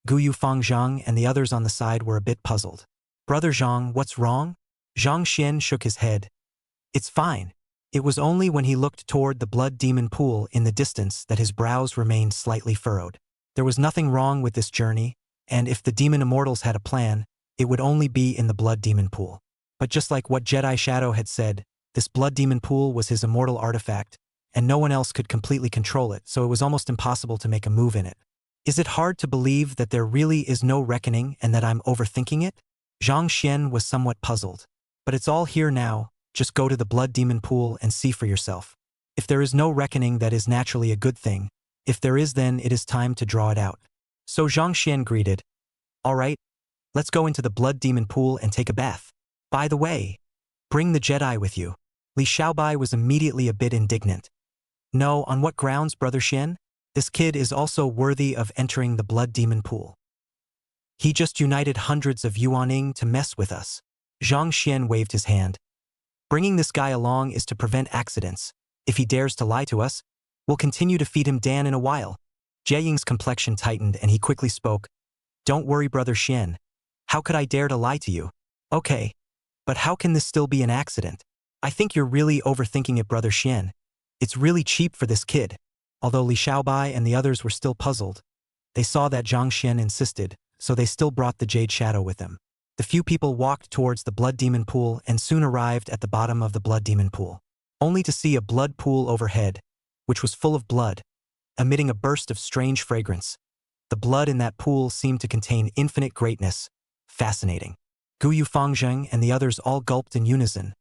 Speaker 2: Gu Yufangzhang and the others on the side were a bit puzzled. Brother Zhang, what's wrong? Zhang Xian shook his head. It's fine. It was only when he looked toward the blood demon pool in the distance that his brows remained slightly furrowed. There was nothing wrong with this journey, and if the demon immortals had a plan, it would only be in the blood demon pool. But just like what Jedi Shadow had said, this blood demon pool was his immortal artifact, and no one else could completely control it, so it was almost impossible to make a move in it. Is it hard to believe that there really is no reckoning and that I'm overthinking it? Zhang Xian was somewhat puzzled. But it's all here now, just go to the blood demon pool and see for yourself. If there is no reckoning, that is naturally a good thing. If there is, then it is time to draw it out. So Zhang Xian greeted. All right, let's go into the blood demon pool and take a bath. By the way, bring the Jedi with you. Li Xiaobai was immediately a bit indignant. No, on what grounds, brother Xian? This kid is also worthy of entering the blood demon pool. He just united hundreds of Yuaning to mess with us. Zhang Xian waved his hand. Bringing this guy along is to prevent accidents. If he dares to lie to us, we'll continue to feed him Dan in a while. Jie Ying's complexion tightened and he quickly spoke. Don't worry, brother Xian. How could I dare to lie to you? Okay, But how can this still be an accident? I think you're really overthinking it, Brother Xian. It's really cheap for this kid. Although Li Xiaobai and the others were still puzzled, they saw that Zhang Xian insisted, so they still brought the Jade Shadow with them. The few people walked towards the Blood Demon Pool and soon arrived at the bottom of the Blood Demon Pool, only to see a blood pool overhead, which was full of blood, emitting a burst of strange fragrance. The blood in that pool seemed to contain infinite greatness. Fascinating. Guyu Fangzheng and the others all gulped in unison,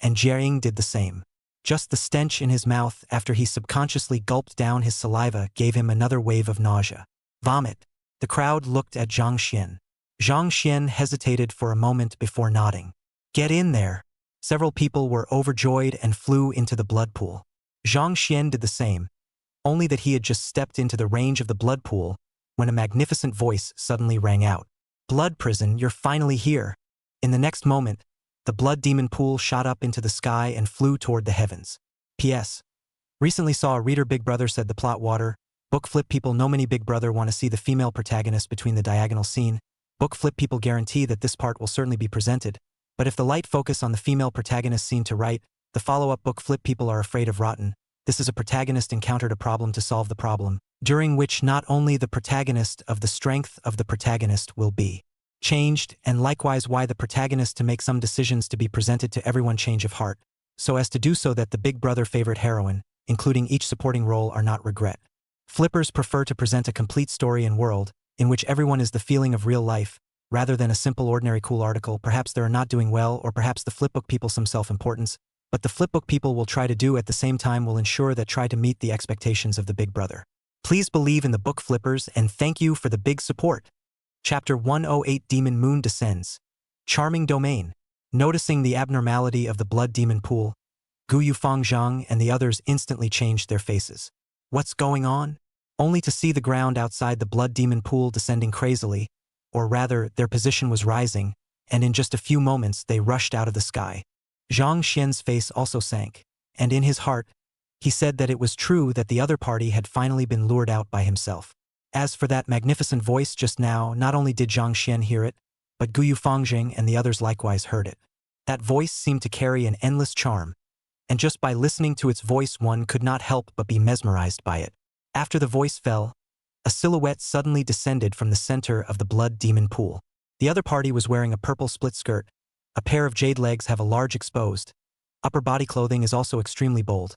Speaker 2: and Jiaying did the same. Just the stench in his mouth after he subconsciously gulped down his saliva gave him another wave of nausea. Vomit. The crowd looked at Zhang Xian. Zhang Xian hesitated for a moment before nodding. Get in there. Several people were overjoyed and flew into the blood pool. Zhang Xian did the same, only that he had just stepped into the range of the blood pool when a magnificent voice suddenly rang out. Blood prison, you're finally here. In the next moment, the blood demon pool shot up into the sky and flew toward the heavens. P.S. Recently saw a reader Big Brother said the plot water. Book flip people know many Big Brother want to see the female protagonist between the diagonal scene. Book flip people guarantee that this part will certainly be presented. But if the light focus on the female protagonist scene to right, the follow-up book flip people are afraid of rotten. This is a protagonist encountered a problem to solve the problem, during which not only the protagonist of the strength of the protagonist will be changed, and likewise why the protagonist to make some decisions to be presented to everyone change of heart, so as to do so that the Big Brother favorite heroine, including each supporting role, are not regret. Flippers prefer to present a complete story and world, in which everyone is the feeling of real life, rather than a simple ordinary cool article. Perhaps they are not doing well, or perhaps the flipbook people some self-importance, but the flipbook people will try to do at the same time will ensure that try to meet the expectations of the Big Brother. Please believe in the book flippers and thank you for the big support. Chapter 108 Demon Moon Descends. Charming Domain. Noticing the abnormality of the blood demon pool, Guyu Fangzhang and the others instantly changed their faces. What's going on? Only to see the ground outside the blood demon pool descending crazily, or rather, their position was rising, and in just a few moments they rushed out of the sky. Zhang Xian's face also sank, and in his heart, he said that it was true that the other party had finally been lured out by himself. As for that magnificent voice just now, not only did Zhang Xian hear it, but Guyu Fangzheng and the others likewise heard it. That voice seemed to carry an endless charm, and just by listening to its voice one could not help but be mesmerized by it. After the voice fell, a silhouette suddenly descended from the center of the blood demon pool. The other party was wearing a purple split skirt. A pair of jade legs have a large exposed. Upper body clothing is also extremely bold.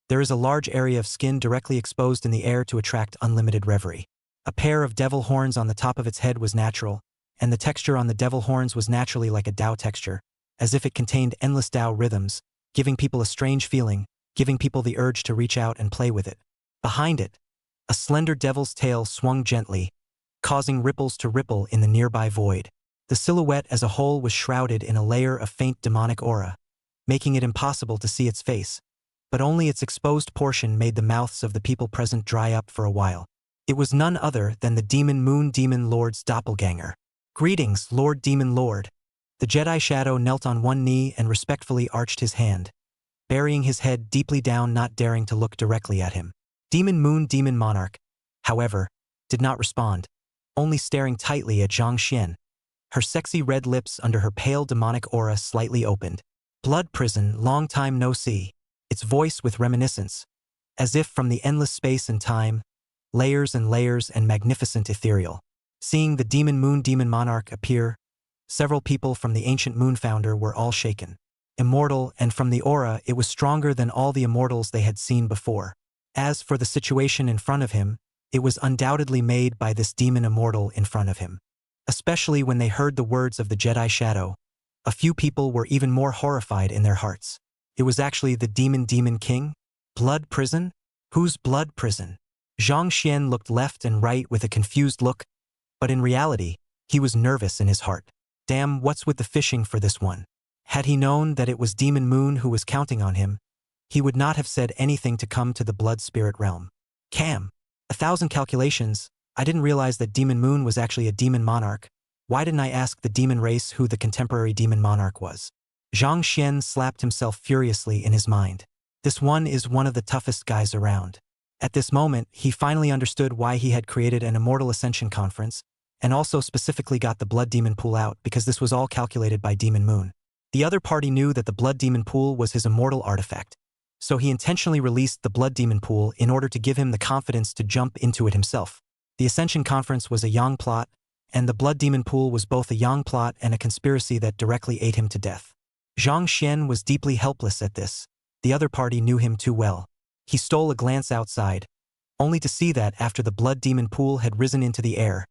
Speaker 2: There is a large area of skin directly exposed in the air to attract unlimited reverie. A pair of devil horns on the top of its head was natural, and the texture on the devil horns was naturally like a Tao texture, as if it contained endless Tao rhythms, giving people a strange feeling, giving people the urge to reach out and play with it. Behind it, a slender devil's tail swung gently, causing ripples to ripple in the nearby void. The silhouette as a whole was shrouded in a layer of faint demonic aura, making it impossible to see its face, but only its exposed portion made the mouths of the people present dry up for a while. It was none other than the Demon Moon Demon Lord's doppelganger. Greetings, Lord Demon Lord. The Jedi Shadow knelt on one knee and respectfully arched his hand, burying his head deeply down, not daring to look directly at him. Demon Moon Demon Monarch, however, did not respond, only staring tightly at Zhang Xian, her sexy red lips under her pale demonic aura slightly opened. Blood prison, long time no see. Its voice with reminiscence, as if from the endless space and time, layers and magnificent ethereal. Seeing the Demon Moon Demon Monarch appear, several people from the ancient Moon Founder were all shaken. Immortal, and from the aura it was stronger than all the immortals they had seen before. As for the situation in front of him, it was undoubtedly made by this demon immortal in front of him. Especially when they heard the words of the Jedi Shadow, a few people were even more horrified in their hearts. It was actually the Demon King? Blood prison? Whose blood prison? Zhang Xian looked left and right with a confused look, but in reality, he was nervous in his heart. Damn, what's with the fishing for this one? Had he known that it was Demon Moon who was counting on him, he would not have said anything to come to the blood spirit realm. Cam, 1,000 calculations, I didn't realize that Demon Moon was actually a demon monarch. Why didn't I ask the demon race who the contemporary demon monarch was? Zhang Xian slapped himself furiously in his mind. This one is one of the toughest guys around. At this moment, he finally understood why he had created an Immortal Ascension Conference, and also specifically got the Blood Demon Pool out because this was all calculated by Demon Moon. The other party knew that the blood demon pool was his immortal artifact, so he intentionally released the blood demon pool in order to give him the confidence to jump into it himself. The Ascension Conference was a Yang plot, and the blood demon pool was both a Yang plot and a conspiracy that directly ate him to death. Zhang Xian was deeply helpless at this. The other party knew him too well. He stole a glance outside, only to see that after the blood demon pool had risen into the air,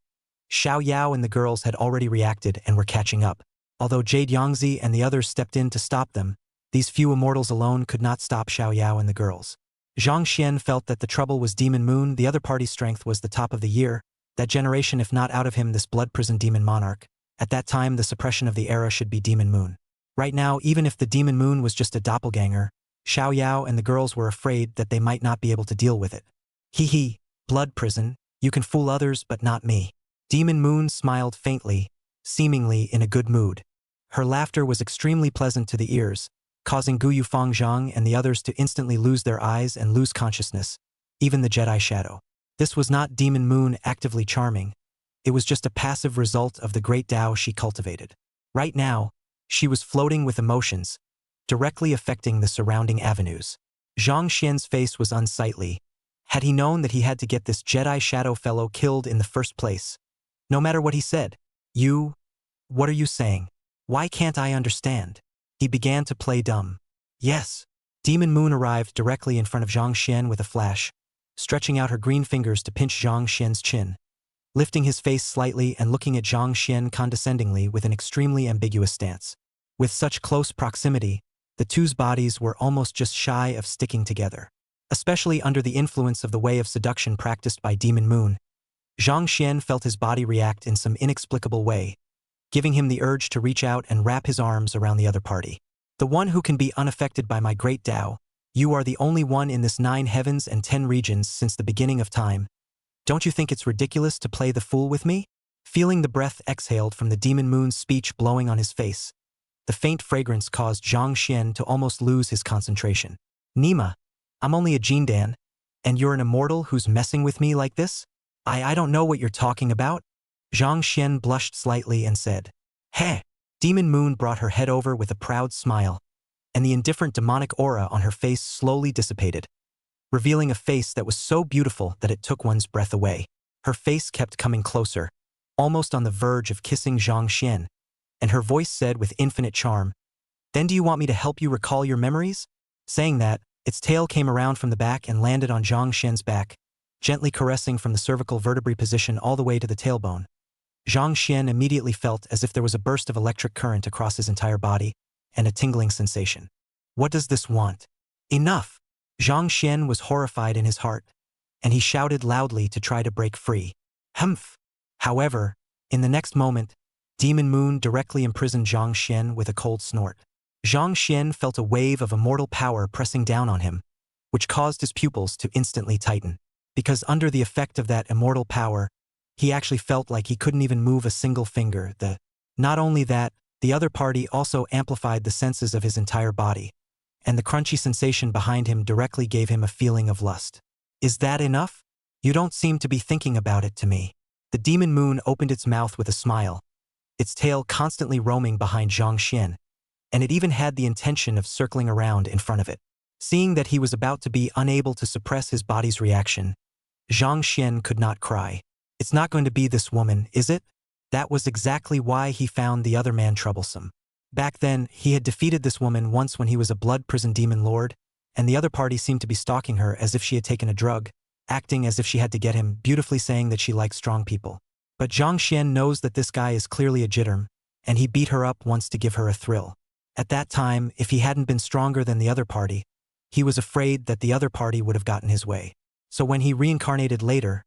Speaker 2: Xiao Yao and the girls had already reacted and were catching up. Although Jade Yangzi and the others stepped in to stop them, these few immortals alone could not stop Xiao Yao and the girls. Zhang Xian felt that the trouble was Demon Moon. The other party's strength was the top of the year, that generation if not out of him this blood prison demon monarch. At that time the suppression of the era should be Demon Moon. Right now, even if the Demon Moon was just a doppelganger, Xiao Yao and the girls were afraid that they might not be able to deal with it. Hee, blood prison, you can fool others but not me. Demon Moon smiled faintly, seemingly in a good mood. Her laughter was extremely pleasant to the ears, causing Gu Yufang Zhang and the others to instantly lose their eyes and lose consciousness, even the Jedi Shadow. This was not Demon Moon actively charming. It was just a passive result of the great Tao she cultivated. Right now, she was floating with emotions, directly affecting the surrounding avenues. Zhang Xian's face was unsightly. Had he known that he had to get this Jedi Shadow fellow killed in the first place? No matter what he said. What are you saying? Why can't I understand? He began to play dumb. Yes. Demon Moon arrived directly in front of Zhang Xian with a flash, stretching out her green fingers to pinch Zhang Xian's chin. Lifting his face slightly and looking at Zhang Xian condescendingly with an extremely ambiguous stance. With such close proximity, the two's bodies were almost just shy of sticking together. Especially under the influence of the way of seduction practiced by Demon Moon, Zhang Xian felt his body react in some inexplicable way, giving him the urge to reach out and wrap his arms around the other party. The one who can be unaffected by my great Tao, you are the only one in this 9 heavens and 10 regions since the beginning of time. Don't you think it's ridiculous to play the fool with me? Feeling the breath exhaled from the Demon Moon's speech blowing on his face, the faint fragrance caused Zhang Xian to almost lose his concentration. Nima, I'm only a Jindan, and you're an immortal who's messing with me like this? I don't know what you're talking about. Zhang Xian blushed slightly and said, Heh. Demon Moon brought her head over with a proud smile, and the indifferent demonic aura on her face slowly dissipated, revealing a face that was so beautiful that it took one's breath away. Her face kept coming closer, almost on the verge of kissing Zhang Xian, and her voice said with infinite charm, Then do you want me to help you recall your memories? Saying that, its tail came around from the back and landed on Zhang Xian's back, gently caressing from the cervical vertebrae position all the way to the tailbone. Zhang Xian immediately felt as if there was a burst of electric current across his entire body, and a tingling sensation. What does this want? Enough! Zhang Xian was horrified in his heart, and he shouted loudly to try to break free. Humph! However, in the next moment, Demon Moon directly imprisoned Zhang Xian with a cold snort. Zhang Xian felt a wave of immortal power pressing down on him, which caused his pupils to instantly tighten. Because under the effect of that immortal power, he actually felt like he couldn't even move a single finger. Not only that, the other party also amplified the senses of his entire body, and the crunchy sensation behind him directly gave him a feeling of lust. Is that enough? You don't seem to be thinking about it to me. The Demon Moon opened its mouth with a smile, its tail constantly roaming behind Zhang Xian, and it even had the intention of circling around in front of it. Seeing that he was about to be unable to suppress his body's reaction, Zhang Xian could not cry. It's not going to be this woman, is it? That was exactly why he found the other man troublesome. Back then, he had defeated this woman once when he was a blood prison demon lord, and the other party seemed to be stalking her as if she had taken a drug, acting as if she had to get him, beautifully saying that she likes strong people. But Zhang Xian knows that this guy is clearly a jitterm, and he beat her up once to give her a thrill. At that time, if he hadn't been stronger than the other party, he was afraid that the other party would have gotten his way. So when he reincarnated later,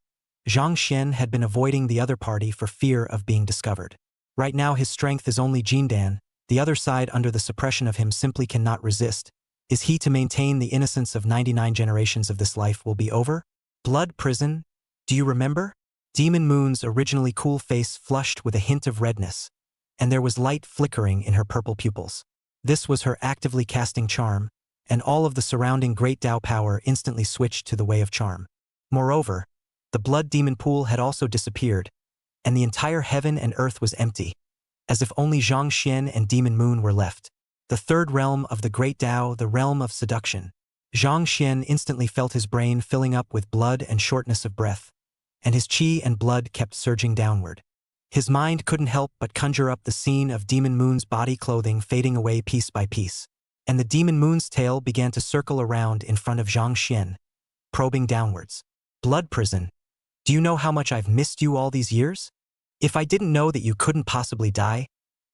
Speaker 2: Zhang Xian had been avoiding the other party for fear of being discovered. Right now his strength is only Jindan, the other side under the suppression of him simply cannot resist. Is he to maintain the innocence of 99 generations of this life will be over? Blood prison? Do you remember? Demon Moon's originally cool face flushed with a hint of redness, and there was light flickering in her purple pupils. This was her actively casting charm, and all of the surrounding great Tao power instantly switched to the way of charm. Moreover, the blood demon pool had also disappeared, and the entire heaven and earth was empty, as if only Zhang Xian and Demon Moon were left. The third realm of the Great Tao, the realm of seduction. Zhang Xian instantly felt his brain filling up with blood and shortness of breath, and his qi and blood kept surging downward. His mind couldn't help but conjure up the scene of Demon Moon's body clothing fading away piece by piece, and the Demon Moon's tail began to circle around in front of Zhang Xian, probing downwards. Blood prison. Do you know how much I've missed you all these years? If I didn't know that you couldn't possibly die,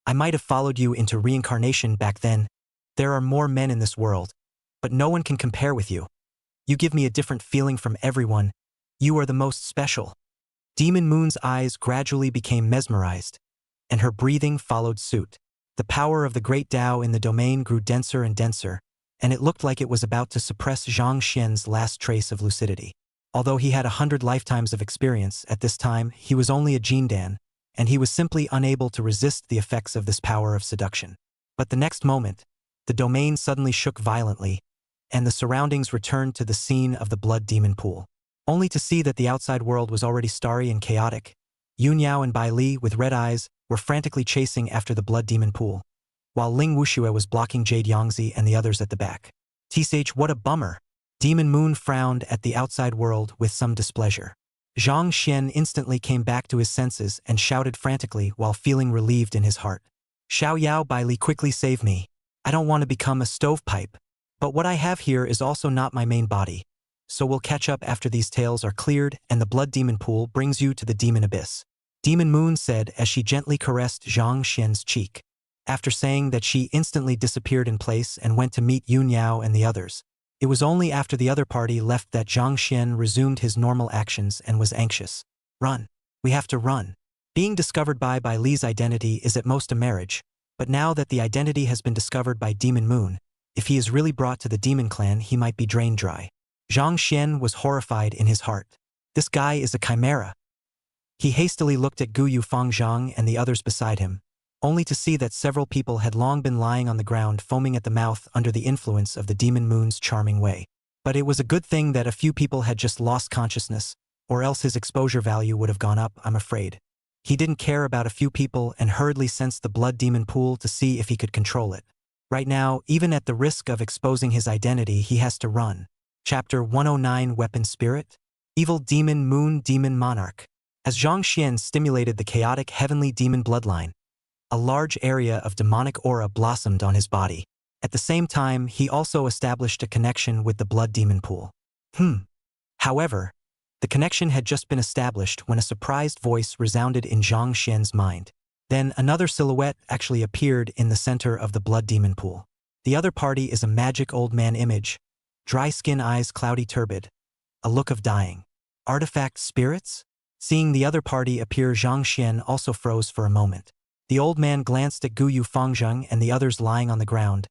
Speaker 2: I might have followed you into reincarnation back then. There are more men in this world, but no one can compare with you. You give me a different feeling from everyone. You are the most special. Demon Moon's eyes gradually became mesmerized, and her breathing followed suit. The power of the Great Tao in the domain grew denser and denser, and it looked like it was about to suppress Zhang Xian's last trace of lucidity. Although he had 100 lifetimes of experience, at this time he was only a Jindan, and he was simply unable to resist the effects of this power of seduction. But the next moment, the domain suddenly shook violently, and the surroundings returned to the scene of the blood demon pool, only to see that the outside world was already starry and chaotic. Yun Yao and Bai Li, with red eyes, were frantically chasing after the blood demon pool, while Ling Wuxue was blocking Jade Yangzi and the others at the back. Tsh, what a bummer! Demon Moon frowned at the outside world with some displeasure. Zhang Xian instantly came back to his senses and shouted frantically while feeling relieved in his heart. Xiao Yao, Bai Li, quickly save me. I don't want to become a stovepipe. But what I have here is also not my main body. So we'll catch up after these tails are cleared and the blood demon pool brings you to the demon abyss. Demon Moon said as she gently caressed Zhang Xian's cheek. After saying that, she instantly disappeared in place and went to meet Yun Yao and the others. It was only after the other party left that Zhang Xian resumed his normal actions and was anxious. Run. We have to run. Being discovered by Li's identity is at most a marriage, but now that the identity has been discovered by Demon Moon, if he is really brought to the demon clan, he might be drained dry. Zhang Xian was horrified in his heart. This guy is a chimera. He hastily looked at Gu Yufangzhang and the others beside him, only to see that several people had long been lying on the ground foaming at the mouth under the influence of the Demon Moon's charming way. But it was a good thing that a few people had just lost consciousness, or else his exposure value would have gone up, I'm afraid. He didn't care about a few people and hurriedly sensed the blood demon pool to see if he could control it. Right now, even at the risk of exposing his identity, he has to run. Chapter 109, Weapon Spirit? Evil Demon Moon Demon Monarch. As Zhang Xian stimulated the chaotic heavenly demon bloodline, a large area of demonic aura blossomed on his body. At the same time, he also established a connection with the blood demon pool. However, the connection had just been established when a surprised voice resounded in Zhang Xian's mind. Then another silhouette actually appeared in the center of the blood demon pool. The other party is a magic old man image, dry skin, eyes cloudy turbid, a look of dying. Artifact spirits? Seeing the other party appear, Zhang Xian also froze for a moment. The old man glanced at Gu Yufangzhang and the others lying on the ground,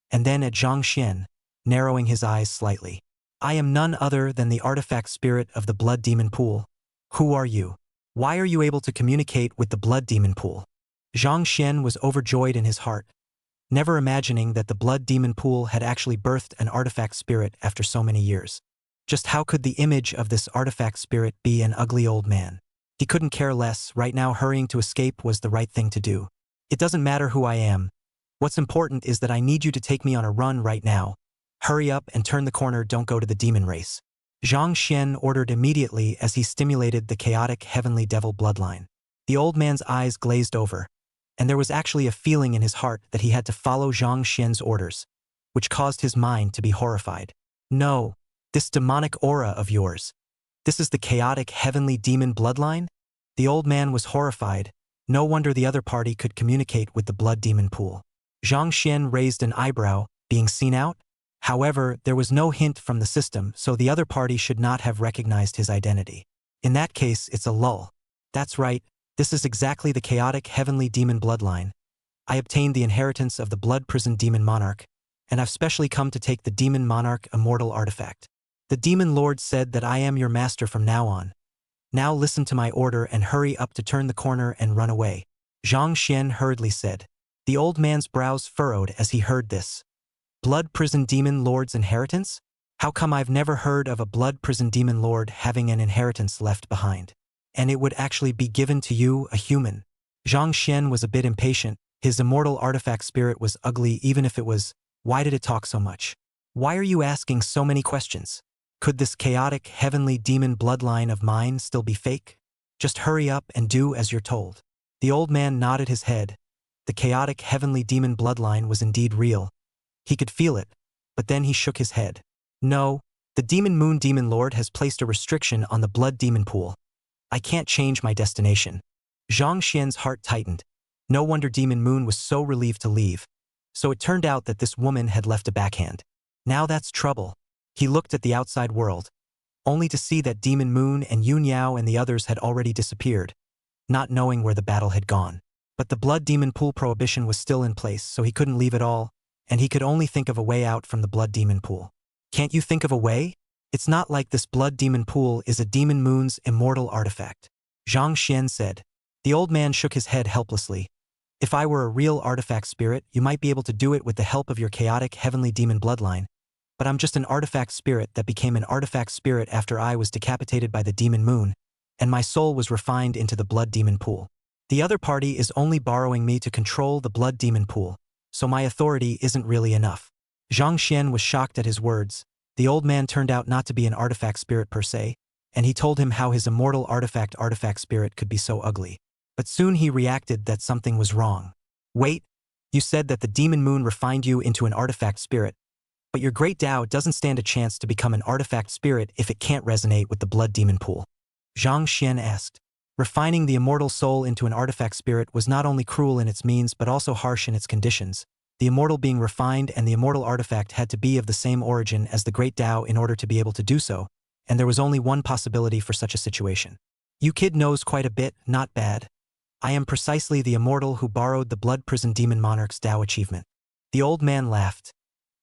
Speaker 2: and then at Zhang Xian, narrowing his eyes slightly. I am none other than the artifact spirit of the blood demon pool. Who are you? Why are you able to communicate with the blood demon pool? Zhang Xian was overjoyed in his heart, never imagining that the blood demon pool had actually birthed an artifact spirit after so many years. Just how could the image of this artifact spirit be an ugly old man? He couldn't care less. Right now, hurrying to escape was the right thing to do. It doesn't matter who I am. What's important is that I need you to take me on a run right now. Hurry up and turn the corner, don't go to the demon race. Zhang Xian ordered immediately as he stimulated the chaotic heavenly devil bloodline. The old man's eyes glazed over, and there was actually a feeling in his heart that he had to follow Zhang Xian's orders, which caused his mind to be horrified. No, this demonic aura of yours. This is the chaotic heavenly demon bloodline? The old man was horrified. No wonder the other party could communicate with the blood demon pool. Zhang Xian raised an eyebrow, being seen out? However, there was no hint from the system, so the other party should not have recognized his identity. In that case, it's a lull. That's right, this is exactly the chaotic heavenly demon bloodline. I obtained the inheritance of the blood prison demon monarch, and I've specially come to take the demon monarch immortal artifact. The demon lord said that I am your master from now on. Now listen to my order and hurry up to turn the corner and run away. Zhang Xian hurriedly said. The old man's brows furrowed as he heard this. Blood prison demon lord's inheritance? How come I've never heard of a blood prison demon lord having an inheritance left behind? And it would actually be given to you, a human. Zhang Xian was a bit impatient. His immortal artifact spirit was ugly even if it was. Why did it talk so much? Why are you asking so many questions? Could this chaotic, heavenly demon bloodline of mine still be fake? Just hurry up and do as you're told. The old man nodded his head. The chaotic, heavenly demon bloodline was indeed real. He could feel it, but then he shook his head. No, the Demon Moon Demon Lord has placed a restriction on the blood demon pool. I can't change my destination. Zhang Xian's heart tightened. No wonder Demon Moon was so relieved to leave. So it turned out that this woman had left a backhand. Now that's trouble. He looked at the outside world, only to see that Demon Moon and Yun Yao and the others had already disappeared, not knowing where the battle had gone. But the blood demon pool prohibition was still in place, so he couldn't leave at all, and he could only think of a way out from the blood demon pool. Can't you think of a way? It's not like this blood demon pool is a Demon Moon's immortal artifact. Zhang Xian said. The old man shook his head helplessly. If I were a real artifact spirit, you might be able to do it with the help of your chaotic heavenly demon bloodline. But I'm just an artifact spirit that became an artifact spirit after I was decapitated by the Demon Moon, and my soul was refined into the blood demon pool. The other party is only borrowing me to control the blood demon pool, so my authority isn't really enough. Zhang Xian was shocked at his words. The old man turned out not to be an artifact spirit per se, and he told him how his immortal artifact spirit could be so ugly. But soon he reacted that something was wrong. Wait, you said that the Demon Moon refined you into an artifact spirit, but your great Tao doesn't stand a chance to become an artifact spirit if it can't resonate with the blood demon pool. Zhang Xian asked. Refining the immortal soul into an artifact spirit was not only cruel in its means but also harsh in its conditions. The immortal being refined and the immortal artifact had to be of the same origin as the great Tao in order to be able to do so, and there was only one possibility for such a situation. You kid knows quite a bit, not bad. I am precisely the immortal who borrowed the Blood Prison Demon Monarch's Tao achievement. The old man laughed.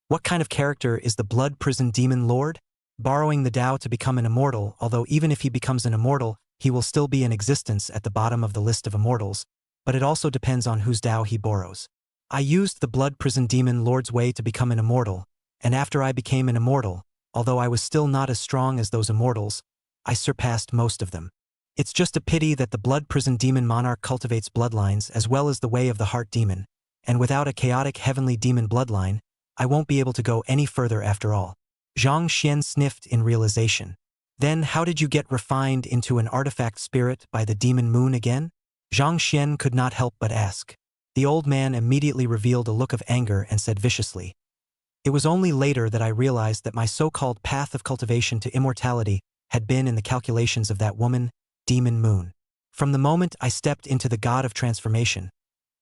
Speaker 2: What kind of character is the Blood Prison Demon Lord? Borrowing the Tao to become an immortal, although even if he becomes an immortal, he will still be in existence at the bottom of the list of immortals, but it also depends on whose Tao he borrows. I used the Blood Prison Demon Lord's way to become an immortal, and after I became an immortal, although I was still not as strong as those immortals, I surpassed most of them. It's just a pity that the Blood Prison Demon Monarch cultivates bloodlines as well as the way of the Heart Demon, and without a chaotic heavenly demon bloodline, I won't be able to go any further after all. Zhang Xian sniffed in realization. Then how did you get refined into an artifact spirit by the Demon Moon again? Zhang Xian could not help but ask. The old man immediately revealed a look of anger and said viciously. It was only later that I realized that my so-called path of cultivation to immortality had been in the calculations of that woman, Demon Moon. From the moment I stepped into the God of Transformation,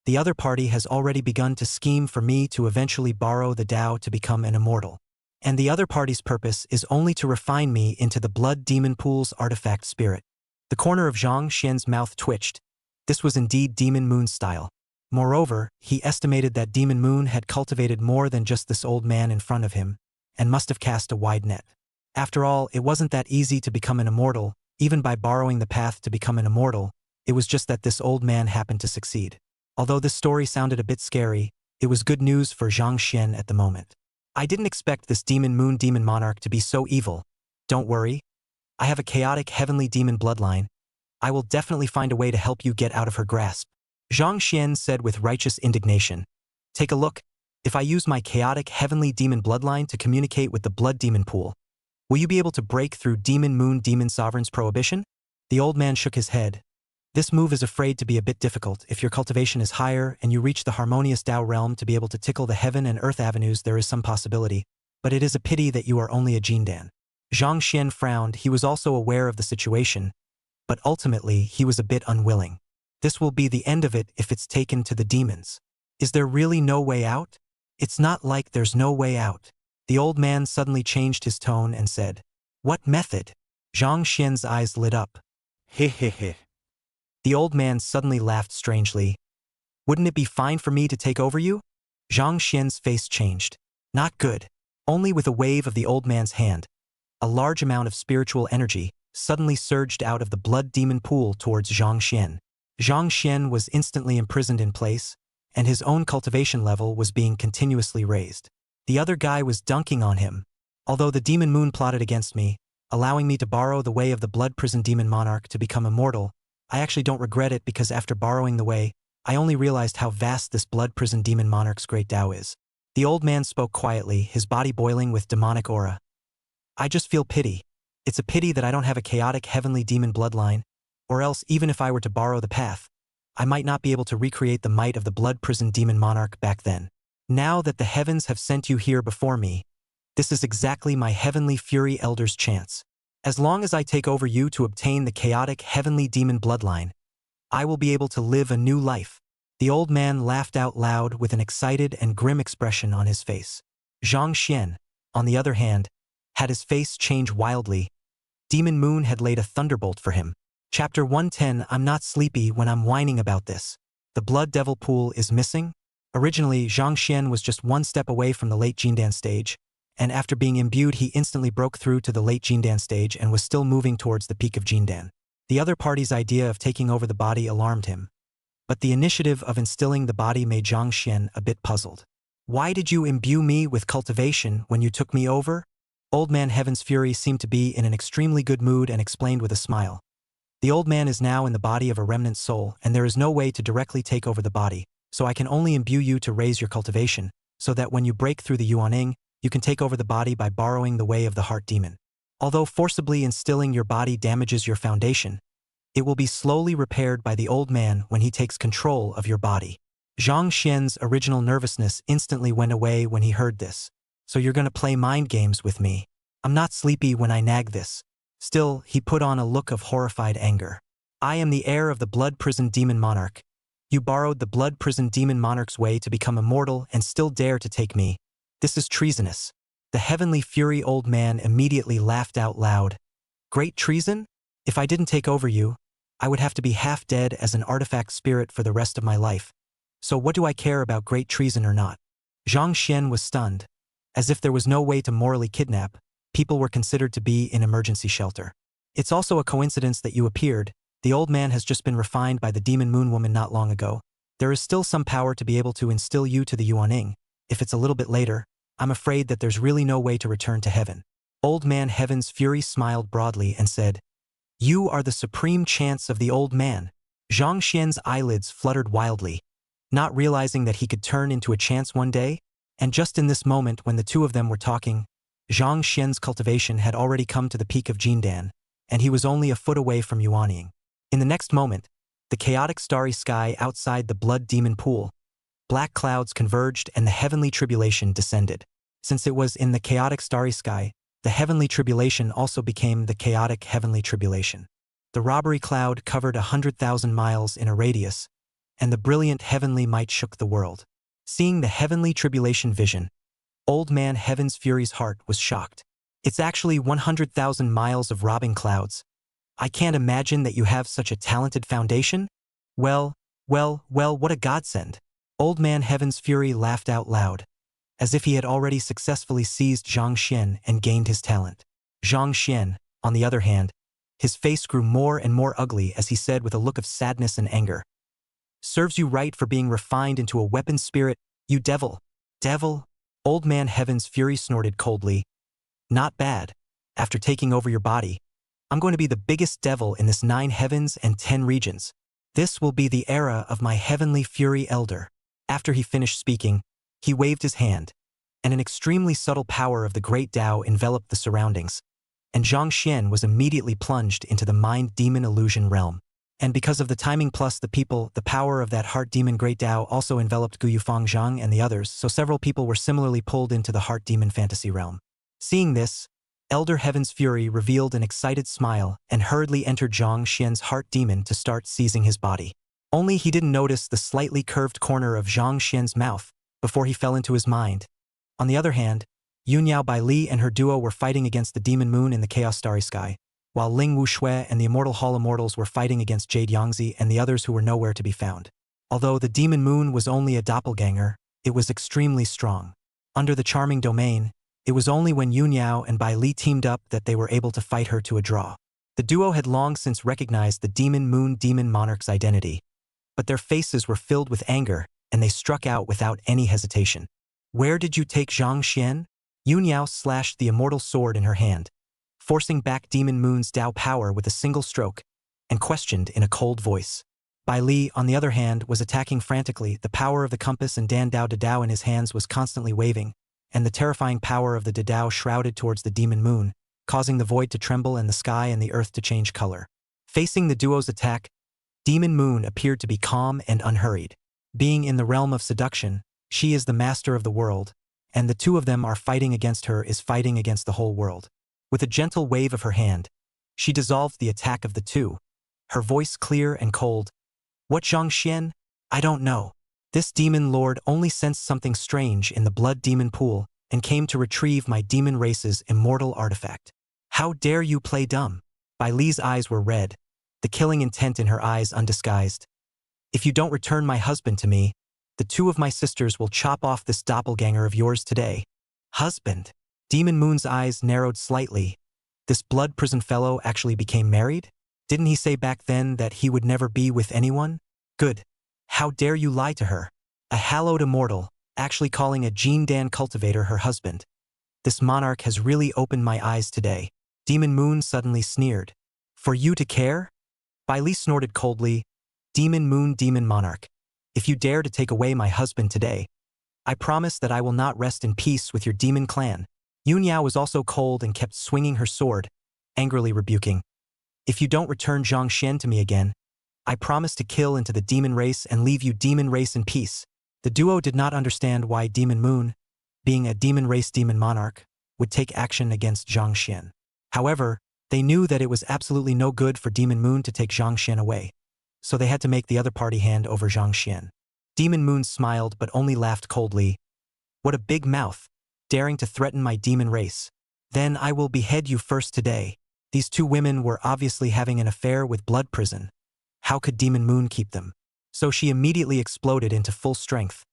Speaker 2: the other party has already begun to scheme for me to eventually borrow the Tao to become an immortal. And the other party's purpose is only to refine me into the Blood Demon Pool's artifact spirit. The corner of Zhang Xian's mouth twitched. This was indeed Demon Moon's style. Moreover, he estimated that Demon Moon had cultivated more than just this old man in front of him, and must have cast a wide net. After all, it wasn't that easy to become an immortal, even by borrowing the path to become an immortal. It was just that this old man happened to succeed. Although this story sounded a bit scary, it was good news for Zhang Xian at the moment. I didn't expect this Demon Moon Demon Monarch to be so evil. Don't worry. I have a chaotic heavenly demon bloodline. I will definitely find a way to help you get out of her grasp. Zhang Xian said with righteous indignation. Take a look. If I use my chaotic heavenly demon bloodline to communicate with the blood demon pool, will you be able to break through Demon Moon Demon Sovereign's prohibition? The old man shook his head. This move is afraid to be a bit difficult. If your cultivation is higher and you reach the harmonious Tao realm to be able to tickle the heaven and earth avenues, there is some possibility, but it is a pity that you are only a Jindan. Zhang Xian frowned. He was also aware of the situation, but ultimately he was a bit unwilling. This will be the end of it if it's taken to the demons. Is there really no way out? It's not like there's no way out. The old man suddenly changed his tone and said, What method? Zhang Xian's eyes lit up.
Speaker 4: Hehehe.
Speaker 2: The old man suddenly laughed strangely. Wouldn't it be fine for me to take over you? Zhang Xian's face changed. Not good. Only with a wave of the old man's hand, a large amount of spiritual energy suddenly surged out of the blood demon pool towards Zhang Xian. Zhang Xian was instantly imprisoned in place, and his own cultivation level was being continuously raised. The other guy was dunking on him. Although the Demon Moon plotted against me, allowing me to borrow the way of the Blood Prison Demon Monarch to become immortal, I actually don't regret it because after borrowing the way, I only realized how vast this blood prison demon monarch's great Tao is. The old man spoke quietly, his body boiling with demonic aura. I just feel pity. It's a pity that I don't have a chaotic heavenly demon bloodline, or else even if I were to borrow the path, I might not be able to recreate the might of the blood prison demon monarch back then. Now that the heavens have sent you here before me, this is exactly my heavenly fury elder's chance. As long as I take over you to obtain the chaotic heavenly demon bloodline, I will be able to live a new life. The old man laughed out loud with an excited and grim expression on his face. Zhang Xian, on the other hand, had his face change wildly. Demon Moon had laid a thunderbolt for him. Chapter 110. I'm not sleepy when I'm whining about this. The blood devil pool is missing? Originally, Zhang Xian was just one step away from the late Jindan stage, and after being imbued he instantly broke through to the late Jindan stage and was still moving towards the peak of Jindan. The other party's idea of taking over the body alarmed him, but the initiative of instilling the body made Zhang Xian a bit puzzled. Why did you imbue me with cultivation when you took me over? Old Man Heaven's Fury seemed to be in an extremely good mood and explained with a smile. The old man is now in the body of a remnant soul, and there is no way to directly take over the body, so I can only imbue you to raise your cultivation, so that when you break through the Yuaning, you can take over the body by borrowing the way of the heart demon. Although forcibly instilling your body damages your foundation, it will be slowly repaired by the old man when he takes control of your body. Zhang Xian's original nervousness instantly went away when he heard this. So you're gonna play mind games with me. I'm not sleepy when I nag this. Still, he put on a look of horrified anger. I am the heir of the blood prison demon monarch. You borrowed the blood prison demon monarch's way to become immortal and still dare to take me. This is treasonous. The heavenly fury old man immediately laughed out loud. Great treason? If I didn't take over you, I would have to be half dead as an artifact spirit for the rest of my life. So what do I care about great treason or not? Zhang Xian was stunned. As if there was no way to morally kidnap, people were considered to be in emergency shelter. It's also a coincidence that you appeared. The old man has just been refined by the demon moon woman not long ago. There is still some power to be able to instill you to the Yuaning. If it's a little bit later, I'm afraid that there's really no way to return to heaven. Old Man Heaven's Fury smiled broadly and said, You are the supreme chance of the old man. Zhang Xian's eyelids fluttered wildly, not realizing that he could turn into a chance one day. And just in this moment when the two of them were talking, Zhang Xian's cultivation had already come to the peak of Jindan, and he was only a foot away from Yuanying. In the next moment, the chaotic starry sky outside the blood demon pool, black clouds converged and the heavenly tribulation descended. Since it was in the chaotic starry sky, the heavenly tribulation also became the chaotic heavenly tribulation. The robbery cloud covered 100,000 miles in a radius, and the brilliant heavenly might shook the world. Seeing the heavenly tribulation vision, Old Man Heaven's Fury's heart was shocked. It's actually 100,000 miles of robbing clouds. I can't imagine that you have such a talented foundation. Well, what a godsend. Old Man Heaven's Fury laughed out loud, as if he had already successfully seized Zhang Xian and gained his talent. Zhang Xian, on the other hand, his face grew more and more ugly as he said with a look of sadness and anger. Serves you right for being refined into a weapon spirit, you devil. Devil? Old Man Heaven's Fury snorted coldly. Not bad. After taking over your body, I'm going to be the biggest devil in this 9 heavens and 10 regions. This will be the era of my heavenly fury elder. After he finished speaking, he waved his hand, and an extremely subtle power of the great Tao enveloped the surroundings, and Zhang Xian was immediately plunged into the mind demon illusion realm. And because of the timing plus the power of that heart demon great Tao also enveloped Gu Yufang Zhang and the others, so several people were similarly pulled into the heart demon fantasy realm. Seeing this, Elder Heaven's Fury revealed an excited smile and hurriedly entered Zhang Xian's heart demon to start seizing his body. Only he didn't notice the slightly curved corner of Zhang Xian's mouth before he fell into his mind. On the other hand, Yunyao Bai Li and her duo were fighting against the demon moon in the chaos starry sky, while Ling Wushui and the immortal Hall Immortals were fighting against Jade Yangzi and the others who were nowhere to be found. Although the demon moon was only a doppelganger, it was extremely strong. Under the charming domain, it was only when Yunyao and Bai Li teamed up that they were able to fight her to a draw. The duo had long since recognized the demon moon demon monarch's identity, but their faces were filled with anger, and they struck out without any hesitation. Where did you take Zhang Xian? Yunyao slashed the immortal sword in her hand, forcing back Demon Moon's Tao power with a single stroke, and questioned in a cold voice. Bai Li, on the other hand, was attacking frantically. The power of the compass and Dan Dao Dadao in his hands was constantly waving, and the terrifying power of the Dadao shrouded towards the demon moon, causing the void to tremble and the sky and the earth to change color. Facing the duo's attack, Demon Moon appeared to be calm and unhurried. Being in the realm of seduction, she is the master of the world, and the two of them are fighting against her is fighting against the whole world. With a gentle wave of her hand, she dissolved the attack of the two, her voice clear and cold. What Zhangxian? I don't know. This demon lord only sensed something strange in the blood demon pool and came to retrieve my demon race's immortal artifact. How dare you play dumb? Bai Li's eyes were red, the killing intent in her eyes undisguised. If you don't return my husband to me, the two of my sisters will chop off this doppelganger of yours today. Husband? Demon Moon's eyes narrowed slightly. This blood prison fellow actually became married? Didn't he say back then that he would never be with anyone? Good. How dare you lie to her? A hallowed immortal, actually calling a Jin Dan cultivator her husband. This monarch has really opened my eyes today. Demon Moon suddenly sneered. For you to care? Bai Li snorted coldly. Demon Moon, demon monarch. If you dare to take away my husband today, I promise that I will not rest in peace with your demon clan. Yun Yao was also cold and kept swinging her sword, angrily rebuking. If you don't return Zhangxian to me again, I promise to kill into the demon race and leave you demon race in peace. The duo did not understand why Demon Moon, being a demon race demon monarch, would take action against Zhangxian. However, they knew that it was absolutely no good for Demon Moon to take Zhangxian away, so they had to make the other party hand over Zhangxian. Demon Moon smiled but only laughed coldly. What a big mouth, daring to threaten my demon race. Then I will behead you first today. These two women were obviously having an affair with Blood Prison. How could Demon Moon keep them? So she immediately exploded into full strength.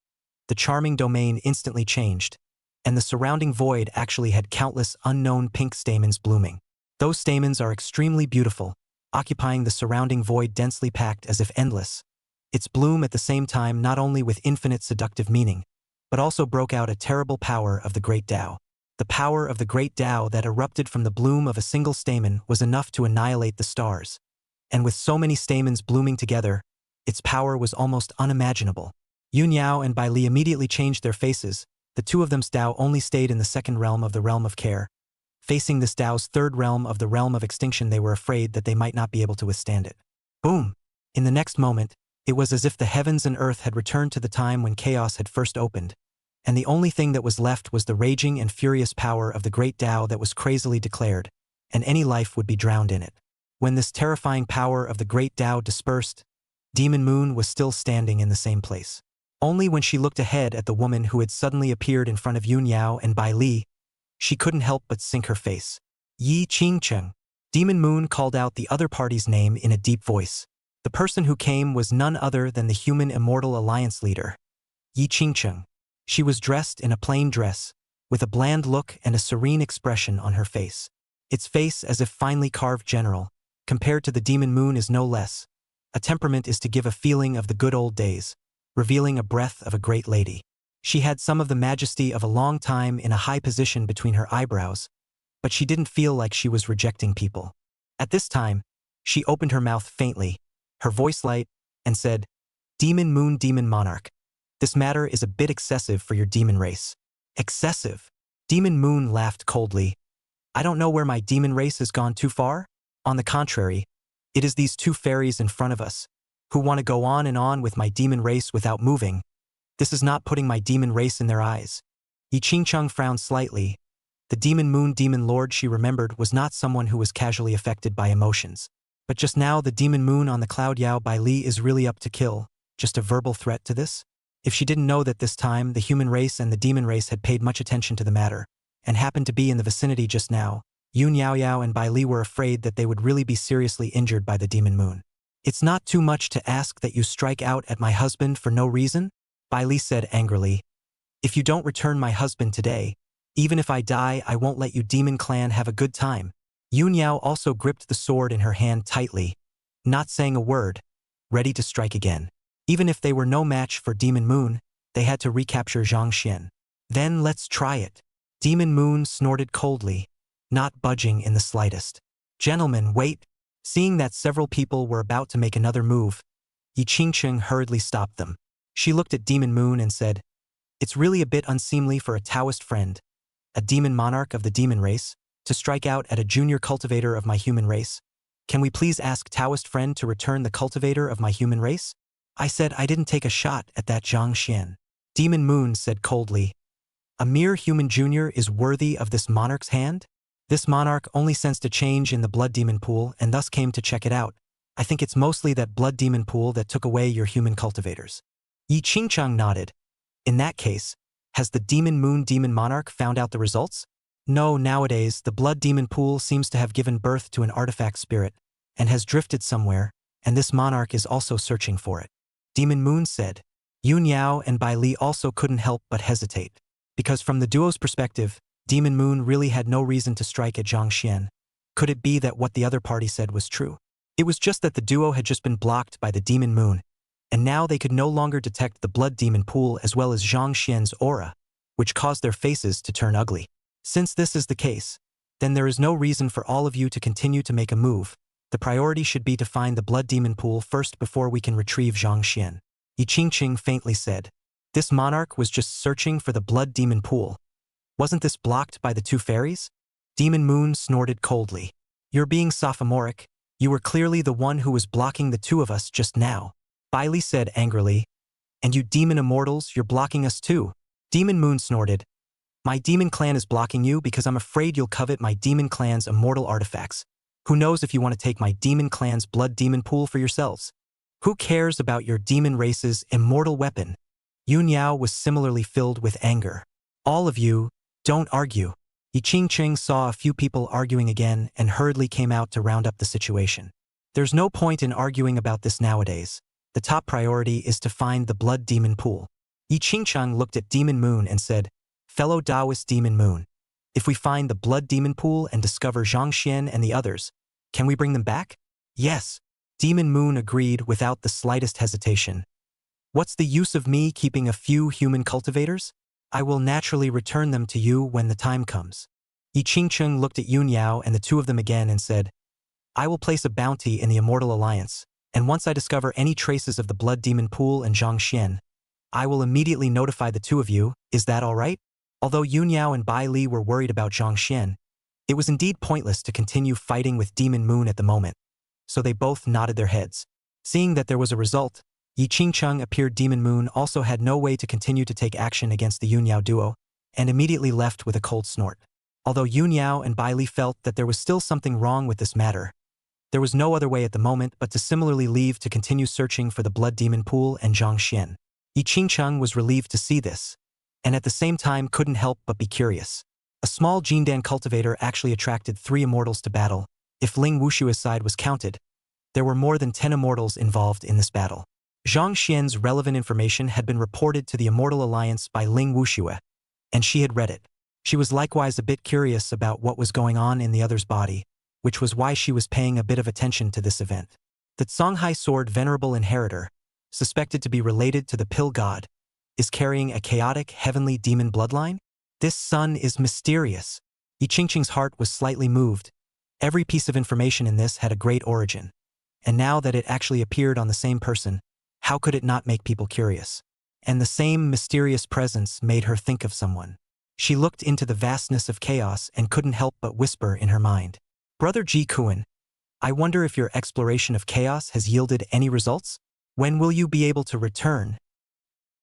Speaker 2: The charming domain instantly changed, and the surrounding void actually had countless unknown pink stamens blooming. Those stamens are extremely beautiful, occupying the surrounding void densely packed as if endless. Its bloom at the same time not only with infinite seductive meaning, but also broke out a terrible power of the Great Tao. The power of the Great Tao that erupted from the bloom of a single stamen was enough to annihilate the stars. And with so many stamens blooming together, its power was almost unimaginable. Yun Yao and Bai Li immediately changed their faces. The two of them's Tao only stayed in the second realm of the realm of care. Facing this Tao's third realm of the realm of extinction, they were afraid that they might not be able to withstand it. Boom! In the next moment, it was as if the heavens and earth had returned to the time when chaos had first opened, and the only thing that was left was the raging and furious power of the Great Tao that was crazily declared, and any life would be drowned in it. When this terrifying power of the Great Tao dispersed, Demon Moon was still standing in the same place. Only when she looked ahead at the woman who had suddenly appeared in front of Yun Yao and Bai Li, she couldn't help but sink her face. Yi Qingcheng. Demon Moon called out the other party's name in a deep voice. The person who came was none other than the human immortal alliance leader, Yi Qingcheng. She was dressed in a plain dress, with a bland look and a serene expression on her face. Its face as if finely carved general, compared to the Demon Moon is no less. A temperament is to give a feeling of the good old days, revealing a breath of a great lady. She had some of the majesty of a long time in a high position between her eyebrows, but she didn't feel like she was rejecting people. At this time, she opened her mouth faintly, her voice light, and said, Demon Moon, demon monarch. This matter is a bit excessive for your demon race. Excessive? Demon Moon laughed coldly. I don't know where my demon race has gone too far. On the contrary, it is these two fairies in front of us, who want to go on and on with my demon race without moving. This is not putting my demon race in their eyes. Yi Qingcheng frowned slightly. The Demon Moon demon lord she remembered was not someone who was casually affected by emotions. But just now the Demon Moon on the cloud Yao Bai Li is really up to kill. Just a verbal threat to this? If she didn't know that this time the human race and the demon race had paid much attention to the matter, and happened to be in the vicinity just now, Yun Yao and Bai Li were afraid that they would really be seriously injured by the Demon Moon. It's not too much to ask that you strike out at my husband for no reason? Bai Li said angrily. If you don't return my husband today, even if I die, I won't let you demon clan have a good time. Yun Yao also gripped the sword in her hand tightly, not saying a word, ready to strike again. Even if they were no match for Demon Moon, they had to recapture Zhangxian. Then let's try it. Demon Moon snorted coldly, not budging in the slightest. Gentlemen, wait. Seeing that several people were about to make another move, Yi Qingqing hurriedly stopped them. She looked at Demon Moon and said, "It's really a bit unseemly for a Taoist friend, a demon monarch of the demon race, to strike out at a junior cultivator of my human race. Can we please ask Taoist friend to return the cultivator of my human race?" "I said I didn't take a shot at that Zhang Xian." Demon Moon said coldly, "A mere human junior is worthy of this monarch's hand? This monarch only sensed a change in the blood demon pool and thus came to check it out. I think it's mostly that blood demon pool that took away your human cultivators." Yi Qingchang nodded. "In that case, has the Demon Moon demon monarch found out the results?" "No, nowadays the blood demon pool seems to have given birth to an artifact spirit and has drifted somewhere, and this monarch is also searching for it." Demon Moon said. Yun Yao and Bai Li also couldn't help but hesitate, because from the duo's perspective, Demon Moon really had no reason to strike at Zhang Xian. Could it be that what the other party said was true? It was just that the duo had just been blocked by the Demon Moon, and now they could no longer detect the blood demon pool as well as Zhang Xian's aura, which caused their faces to turn ugly. Since this is the case, then there is no reason for all of you to continue to make a move. The priority should be to find the blood demon pool first before we can retrieve Zhang Xian. Yi Qingqing faintly said. This monarch was just searching for the blood demon pool. Wasn't this blocked by the two fairies? Demon Moon snorted coldly. You're being sophomoric. You were clearly the one who was blocking the two of us just now. Bai Li said angrily. And you demon immortals, you're blocking us too. Demon Moon snorted. My demon clan is blocking you because I'm afraid you'll covet my demon clan's immortal artifacts. Who knows if you want to take my demon clan's blood demon pool for yourselves? Who cares about your demon race's immortal weapon? Yun Yao was similarly filled with anger. All of you, don't argue. Yi Qingqing saw a few people arguing again and hurriedly came out to round up the situation. There's no point in arguing about this nowadays. The top priority is to find the blood demon pool. Yi Qingchang looked at Demon Moon and said, Fellow Taoist Demon Moon, if we find the blood demon pool and discover Zhang Xian and the others, can we bring them back? Yes. Demon Moon agreed without the slightest hesitation. What's the use of me keeping a few human cultivators? I will naturally return them to you when the time comes. Yi Qingcheng looked at Yun Yao and the two of them again and said, I will place a bounty in the Immortal Alliance, and once I discover any traces of the blood demon pool and Zhang Xian, I will immediately notify the two of you. Is that all right? Although Yun Yao and Bai Li were worried about Zhang Xian, it was indeed pointless to continue fighting with Demon Moon at the moment, so they both nodded their heads. Seeing that there was a result, Yi Qingcheng appeared Demon Moon also had no way to continue to take action against the Yun Yao duo, and immediately left with a cold snort. Although Yun Yao and Bai Li felt that there was still something wrong with this matter, there was no other way at the moment but to similarly leave to continue searching for the blood demon pool and Zhang Xian. Yi Qingcheng was relieved to see this, and at the same time couldn't help but be curious. A small Jindan cultivator actually attracted 3 immortals to battle. If Ling Wushua's side was counted, there were more than 10 immortals involved in this battle. Zhang Xian's relevant information had been reported to the Immortal Alliance by Ling Wuxue, and she had read it. She was likewise a bit curious about what was going on in the other's body, which was why she was paying a bit of attention to this event. The Songhai Sword Venerable Inheritor, suspected to be related to the Pill God, is carrying a chaotic heavenly demon bloodline? This son is mysterious. Yi Qingqing's heart was slightly moved. Every piece of information in this had a great origin, and now that it actually appeared on the same person, how could it not make people curious? And the same mysterious presence made her think of someone. She looked into the vastness of chaos and couldn't help but whisper in her mind. Brother Ji Kuan, I wonder if your exploration of chaos has yielded any results? When will you be able to return?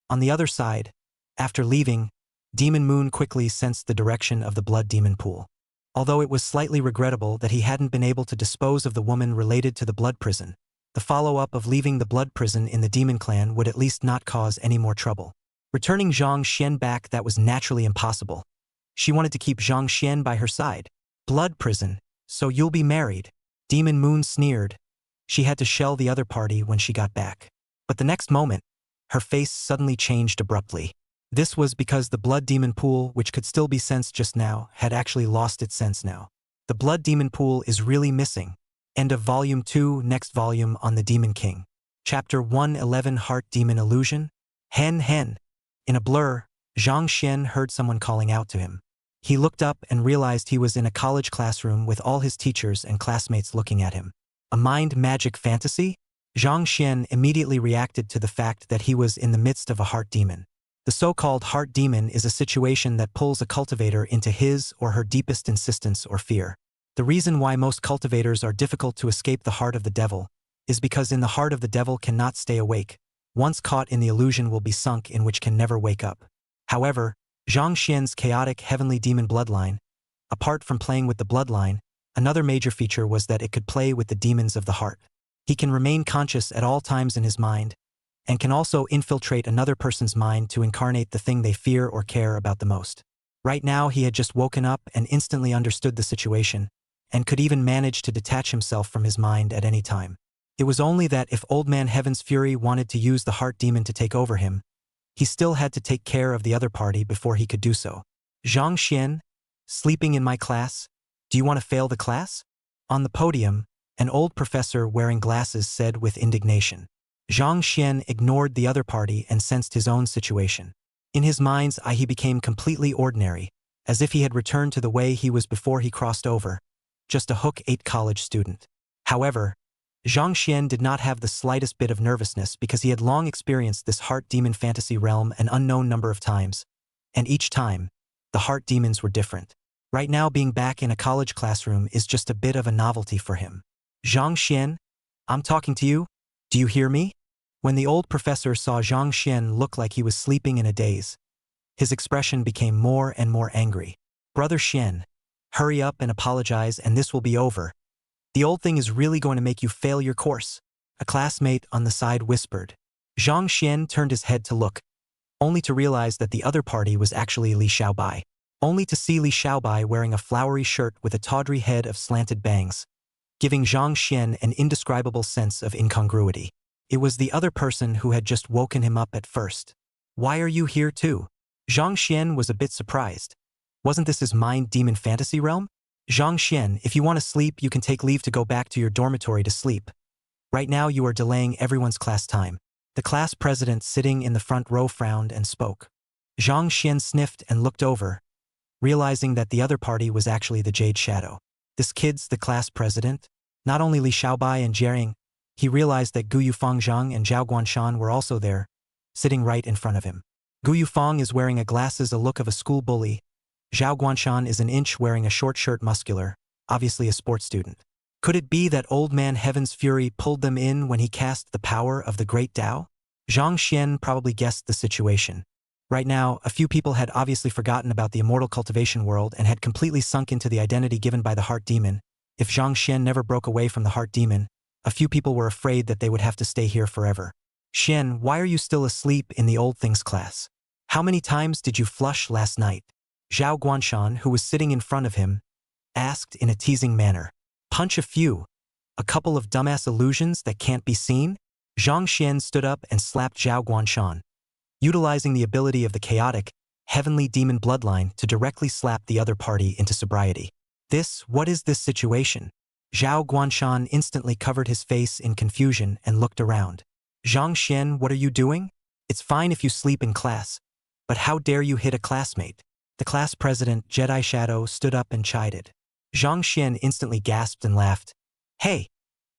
Speaker 2: On the other side, after leaving, Demon Moon quickly sensed the direction of the blood demon pool. Although it was slightly regrettable that he hadn't been able to dispose of the woman related to the blood prison, the follow-up of leaving the blood prison in the demon clan would at least not cause any more trouble. Returning Zhang Xian back, that was naturally impossible. She wanted to keep Zhang Xian by her side. Blood prison, so you'll be married. Demon Moon sneered. She had to shell the other party when she got back. But the next moment, her face suddenly changed abruptly. This was because the blood demon pool, which could still be sensed just now, had actually lost its sense now. The blood demon pool is really missing. End of Volume 2, next volume on the Demon King. Chapter 111 Heart Demon Illusion? Hen hen. In a blur, Zhang Xian heard someone calling out to him. He looked up and realized he was in a college classroom with all his teachers and classmates looking at him. A mind magic fantasy? Zhang Xian immediately reacted to the fact that he was in the midst of a heart demon. The so-called heart demon is a situation that pulls a cultivator into his or her deepest insistence or fear. The reason why most cultivators are difficult to escape the heart of the devil is because in the heart of the devil cannot stay awake. Once caught in the illusion will be sunk in which can never wake up. However, Zhang Xian's chaotic heavenly demon bloodline, apart from playing with the bloodline, another major feature was that it could play with the demons of the heart. He can remain conscious at all times in his mind, and can also infiltrate another person's mind to incarnate the thing they fear or care about the most. Right now he had just woken up and instantly understood the situation, and could even manage to detach himself from his mind at any time. It was only that if Old Man Heaven's Fury wanted to use the heart demon to take over him, he still had to take care of the other party before he could do so. Zhang Xian, sleeping in my class? Do you want to fail the class? On the podium, an old professor wearing glasses said with indignation. Zhang Xian ignored the other party and sensed his own situation. In his mind's eye he became completely ordinary, as if he had returned to the way he was before he crossed over, just a Hook 8 college student. However, Zhang Xian did not have the slightest bit of nervousness because he had long experienced this heart demon fantasy realm an unknown number of times, and each time, the heart demons were different. Right now being back in a college classroom is just a bit of a novelty for him. Zhang Xian, I'm talking to you? Do you hear me? When the old professor saw Zhang Xian look like he was sleeping in a daze, his expression became more and more angry. Brother Xian, hurry up and apologize and this will be over. The old thing is really going to make you fail your course, a classmate on the side whispered. Zhang Xian turned his head to look, only to realize that the other party was actually Li Xiaobai. Only to see Li Xiaobai wearing a flowery shirt with a tawdry head of slanted bangs, giving Zhang Xian an indescribable sense of incongruity. It was the other person who had just woken him up at first. Why are you here too? Zhang Xian was a bit surprised. Wasn't this his mind demon fantasy realm? Zhang Xian, if you want to sleep, you can take leave to go back to your dormitory to sleep. Right now you are delaying everyone's class time. The class president sitting in the front row frowned and spoke. Zhang Xian sniffed and looked over, realizing that the other party was actually the Jade Shadow. This kid's the class president? Not only Li Xiaobai and Jiering, he realized that Gu Yufangzhang and Zhao Guanshan were also there, sitting right in front of him. Gu Yufang is wearing a glasses a look of a school bully. Zhao Guanshan is an inch wearing a short shirt muscular, obviously a sports student. Could it be that Old Man Heaven's Fury pulled them in when he cast the power of the Great Tao? Zhang Xian probably guessed the situation. Right now, a few people had obviously forgotten about the immortal cultivation world and had completely sunk into the identity given by the heart demon. If Zhang Xian never broke away from the heart demon, a few people were afraid that they would have to stay here forever. Xian, why are you still asleep in the old things class? How many times did you flush last night? Zhao Guanshan, who was sitting in front of him, asked in a teasing manner. Punch a few. A couple of dumbass illusions that can't be seen? Zhang Xian stood up and slapped Zhao Guanshan, utilizing the ability of the chaotic, heavenly demon bloodline to directly slap the other party into sobriety. What is this situation? Zhao Guanshan instantly covered his face in confusion and looked around. Zhang Xian, what are you doing? It's fine if you sleep in class, but how dare you hit a classmate? The class president, Jedi Shadow, stood up and chided. Zhang Xian instantly gasped and laughed. Hey,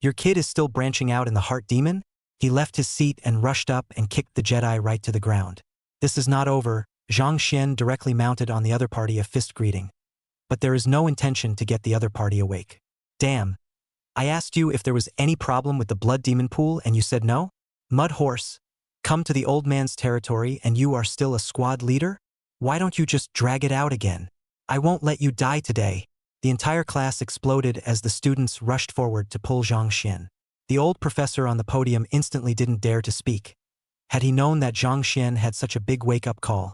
Speaker 2: your kid is still branching out in the heart demon? He left his seat and rushed up and kicked the Jedi right to the ground. This is not over. Zhang Xian directly mounted on the other party a fist greeting. But there is no intention to get the other party awake. Damn. I asked you if there was any problem with the blood demon pool and you said no? Mud horse. Come to the old man's territory and you are still a squad leader? Why don't you just drag it out again? I won't let you die today. The entire class exploded as the students rushed forward to pull Zhang Xian. The old professor on the podium instantly didn't dare to speak. Had he known that Zhang Xian had such a big wake-up call,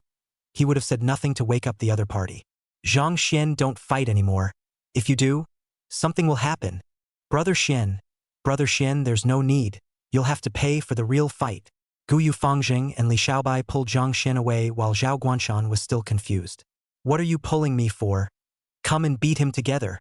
Speaker 2: he would have said nothing to wake up the other party. Zhang Xian, don't fight anymore. If you do, something will happen. Brother Xian, there's no need. You'll have to pay for the real fight. Gu Yufangzheng and Li Xiaobai pulled Zhang Xian away while Zhao Guanshan was still confused. What are you pulling me for? Come and beat him together.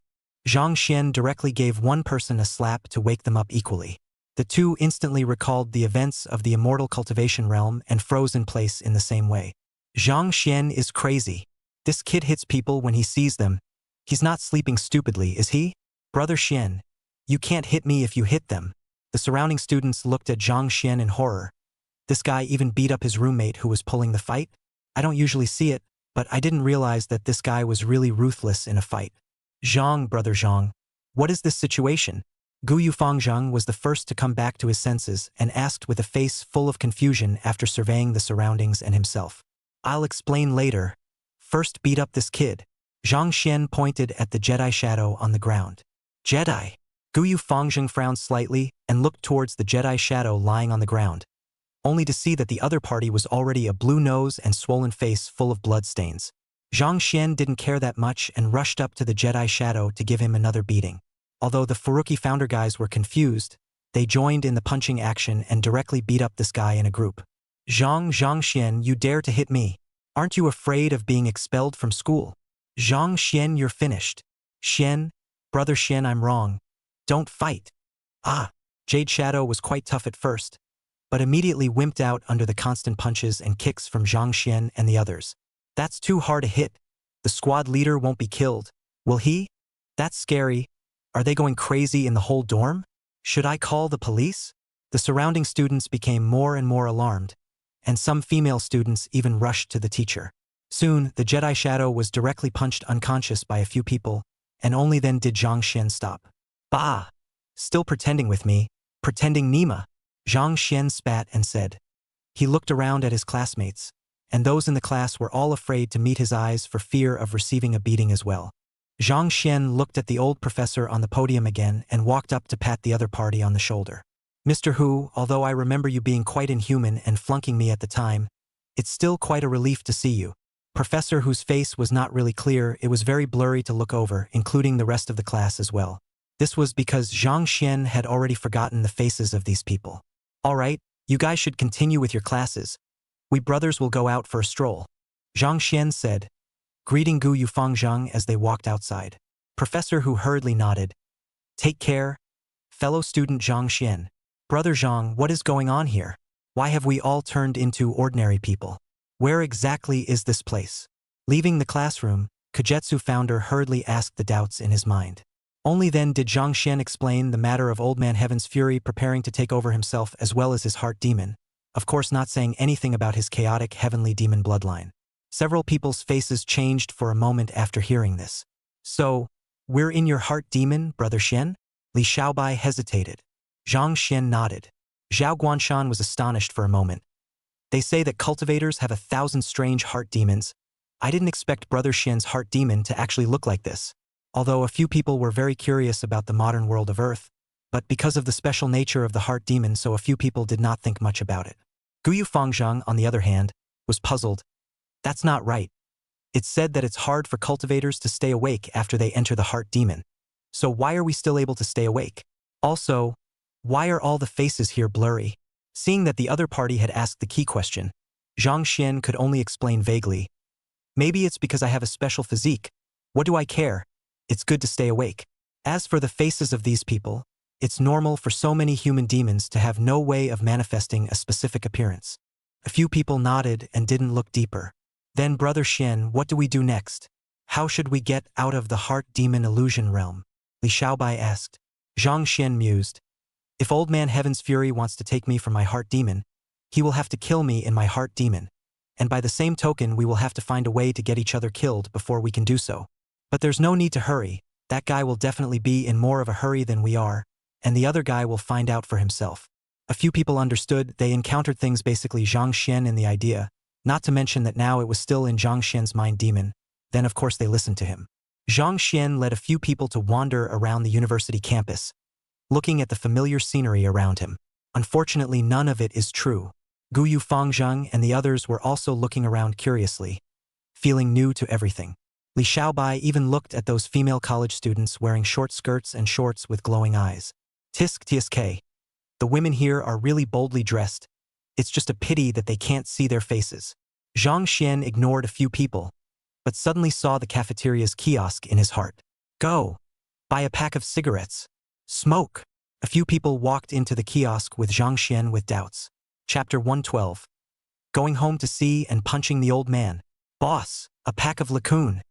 Speaker 2: Zhang Xian directly gave one person a slap to wake them up equally. The two instantly recalled the events of the immortal cultivation realm and froze in place in the same way. Zhang Xian is crazy. This kid hits people when he sees them. He's not sleeping stupidly, is he? Brother Xian, you can't hit me if you hit them. The surrounding students looked at Zhang Xian in horror. This guy even beat up his roommate who was pulling the fight? I don't usually see it, but I didn't realize that this guy was really ruthless in a fight. Zhang, brother Zhang, what is this situation? Gu Yufang Zhang was the first to come back to his senses and asked with a face full of confusion after surveying the surroundings and himself. I'll explain later. First beat up this kid. Zhang Xian pointed at the Jedi shadow on the ground. Jedi. Gu Yufang Zhang frowned slightly and looked towards the Jedi shadow lying on the ground, only to see that the other party was already a blue nose and swollen face full of bloodstains. Zhang Xian didn't care that much and rushed up to the Jedi shadow to give him another beating. Although the Furuki founder guys were confused, they joined in the punching action and directly beat up this guy in a group. Zhang Xian, you dare to hit me? Aren't you afraid of being expelled from school? Zhang Xian, you're finished. Xian, brother Xian, I'm wrong. Don't fight. Ah, Jade Shadow was quite tough at first, but immediately wimped out under the constant punches and kicks from Zhang Xian and the others. That's too hard a hit. The squad leader won't be killed, will he? That's scary. Are they going crazy in the whole dorm? Should I call the police? The surrounding students became more and more alarmed, and some female students even rushed to the teacher. Soon, the Jedi Shadow was directly punched unconscious by a few people, and only then did Zhang Xian stop. Bah! Still pretending with me, pretending Nima. Zhang Xian spat and said. He looked around at his classmates, and those in the class were all afraid to meet his eyes for fear of receiving a beating as well. Zhang Xian looked at the old professor on the podium again and walked up to pat the other party on the shoulder. Mr. Hu, although I remember you being quite inhuman and flunking me at the time, it's still quite a relief to see you. Professor Hu's face was not really clear, it was very blurry to look over, including the rest of the class as well. This was because Zhang Xian had already forgotten the faces of these people. All right, you guys should continue with your classes. We brothers will go out for a stroll. Zhang Xian said, greeting Gu Yufang Zhang as they walked outside. Professor Hu hurriedly nodded. Take care, fellow student Zhang Xian. Brother Zhang, what is going on here? Why have we all turned into ordinary people? Where exactly is this place? Leaving the classroom, Kagetsu founder hurriedly asked the doubts in his mind. Only then did Zhang Xian explain the matter of Old Man Heaven's fury preparing to take over himself as well as his heart demon, of course not saying anything about his chaotic heavenly demon bloodline. Several people's faces changed for a moment after hearing this. So, we're in your heart demon, Brother Xian? Li Xiaobai hesitated. Zhang Xian nodded. Zhao Guanshan was astonished for a moment. They say that cultivators have 1,000 strange heart demons. I didn't expect Brother Xian's heart demon to actually look like this. Although a few people were very curious about the modern world of Earth, but because of the special nature of the heart demon, so a few people did not think much about it. Gu Yufang Zhang, on the other hand, was puzzled. That's not right. It's said that it's hard for cultivators to stay awake after they enter the heart demon. So why are we still able to stay awake? Also, why are all the faces here blurry? Seeing that the other party had asked the key question, Zhang Xian could only explain vaguely. Maybe it's because I have a special physique. What do I care? It's good to stay awake. As for the faces of these people, it's normal for so many human demons to have no way of manifesting a specific appearance. A few people nodded and didn't look deeper. Then, Brother Xian, what do we do next? How should we get out of the heart demon illusion realm? Li Xiaobai asked. Zhang Xian mused. If Old Man Heaven's fury wants to take me from my heart demon, he will have to kill me in my heart demon. And by the same token, we will have to find a way to get each other killed before we can do so. But there's no need to hurry. That guy will definitely be in more of a hurry than we are, and the other guy will find out for himself. A few people understood. They encountered things basically Zhang Xian in the idea, not to mention that now it was still in Zhang Xian's mind demon. Then of course they listened to him. Zhang Xian led a few people to wander around the university campus, looking at the familiar scenery around him. Unfortunately, none of it is true. Gu Yufang Zhang and the others were also looking around curiously, feeling new to everything. Li Xiaobai even looked at those female college students wearing short skirts and shorts with glowing eyes. Tisk tsk. The women here are really boldly dressed. It's just a pity that they can't see their faces. Zhang Xian ignored a few people, but suddenly saw the cafeteria's kiosk in his heart. Go! Buy a pack of cigarettes. Smoke! A few people walked into the kiosk with Zhang Xian with doubts. Chapter 112. Going home to see and punching the old man. Boss, a pack of Lacoon.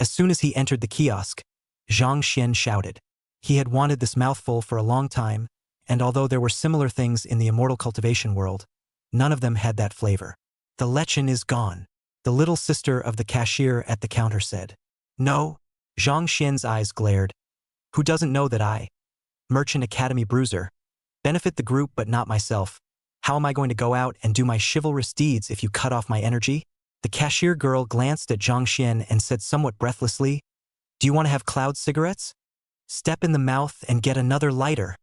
Speaker 2: As soon as he entered the kiosk, Zhang Xian shouted. He had wanted this mouthful for a long time, and although there were similar things in the immortal cultivation world, none of them had that flavor. The lechin is gone, the little sister of the cashier at the counter said. No, Zhang Xian's eyes glared. Who doesn't know that I, Merchant Academy bruiser, benefit the group but not myself? How am I going to go out and do my chivalrous deeds if you cut off my energy? The cashier girl glanced at Zhang Xian and said somewhat breathlessly, do you want to have cloud cigarettes? Step in the mouth and get another lighter.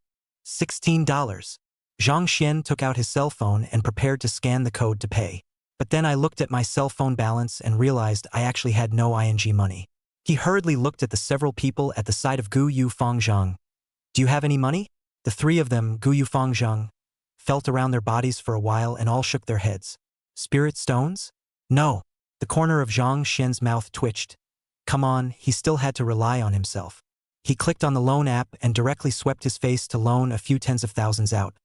Speaker 2: $16. Zhang Xian took out his cell phone and prepared to scan the code to pay. But then I looked at my cell phone balance and realized I actually had no ING money. He hurriedly looked at the several people at the side of Gu Yu Fangzhang. Do you have any money? The three of them, Gu Yu Fangzhang, felt around their bodies for a while and all shook their heads. Spirit stones? No. The corner of Zhang Xian's mouth twitched. Come on, he still had to rely on himself. He clicked on the loan app and directly swept his face to loan a few tens of thousands out,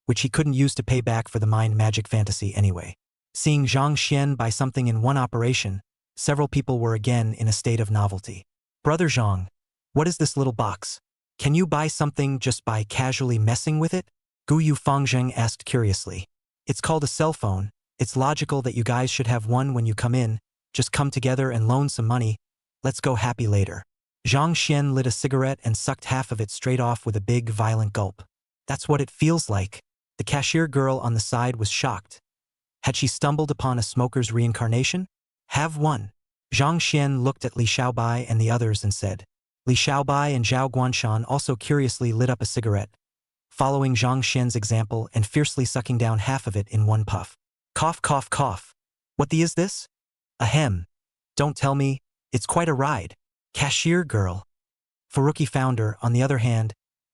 Speaker 2: which he couldn't use to pay back for the mind magic fantasy anyway. Seeing Zhang Xian buy something in one operation, several people were again in a state of novelty. Brother Zhang, what is this little box? Can you buy something just by casually messing with it? Gu Yu Fangzheng asked curiously. It's called a cell phone. It's logical that you guys should have one when you come in. Just come together and loan some money. Let's go happy later. Zhang Xian lit a cigarette and sucked half of it straight off with a big, violent gulp. That's what it feels like. The cashier girl on the side was shocked. Had she stumbled upon a smoker's reincarnation? Have one. Zhang Xian looked at Li Xiaobai and the others and said. Li Xiaobai and Zhao Guanshan also curiously lit up a cigarette, following Zhang Xian's example and fiercely sucking down half of it in one puff. Cough, cough, cough. What the is this? Ahem. Don't tell me, it's quite a ride. Cashier girl. Faruqi founder, on the other hand,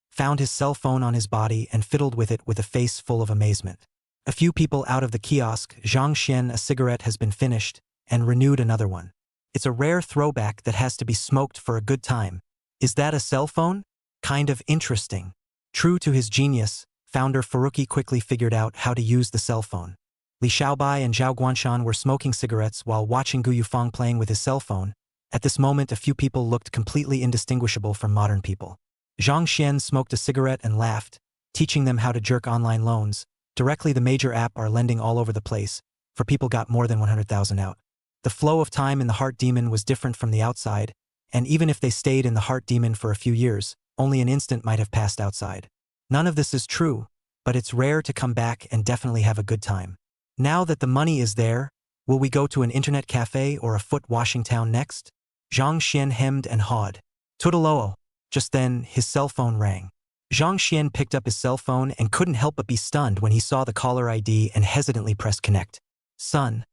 Speaker 2: found his cell phone on his body and fiddled with it with a face full of amazement. A few people out of the kiosk, Zhang Xian, a cigarette has been finished, and renewed another one. It's a rare throwback that has to be smoked for a good time. Is that a cell phone? Kind of interesting. True to his genius, founder Faruqi quickly figured out how to use the cell phone. Li Xiaobai and Zhao Guanshan were smoking cigarettes while watching Gu Yufang playing with his cell phone. At this moment, a few people looked completely indistinguishable from modern people. Zhang Xian smoked a cigarette and laughed, teaching them how to jerk online loans. Directly, the major app are lending all over the place, for people got more than 100,000 out. The flow of time in the heart demon was different from the outside, and even if they stayed in the heart demon for a few years, only an instant might have passed outside. None of this is true, but it's rare to come back and definitely have a good time. Now that the money is there, will we go to an internet cafe or a foot washing town next? Zhang Xian hemmed and hawed. Tudaloo. Just then, his cell phone rang. Zhang Xian picked up his cell phone and couldn't help but be stunned when he saw the caller ID and hesitantly pressed connect. Son,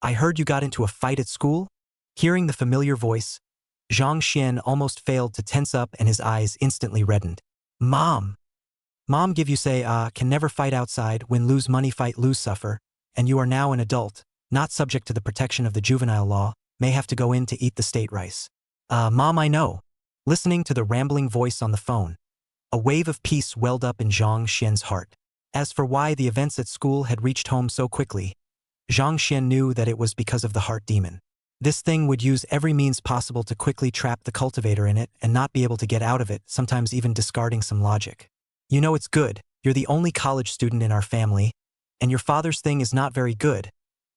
Speaker 2: I heard you got into a fight at school? Hearing the familiar voice, Zhang Xian almost failed to tense up and his eyes instantly reddened. Mom! Mom give you say, can never fight outside, win lose money fight lose suffer, and you are now an adult, not subject to the protection of the juvenile law, may have to go in to eat the state rice. Mom, I know. Listening to the rambling voice on the phone, a wave of peace welled up in Zhang Xian's heart. As for why the events at school had reached home so quickly, Zhang Xian knew that it was because of the heart demon. This thing would use every means possible to quickly trap the cultivator in it and not be able to get out of it, sometimes even discarding some logic. You know it's good, you're the only college student in our family, and your father's thing is not very good.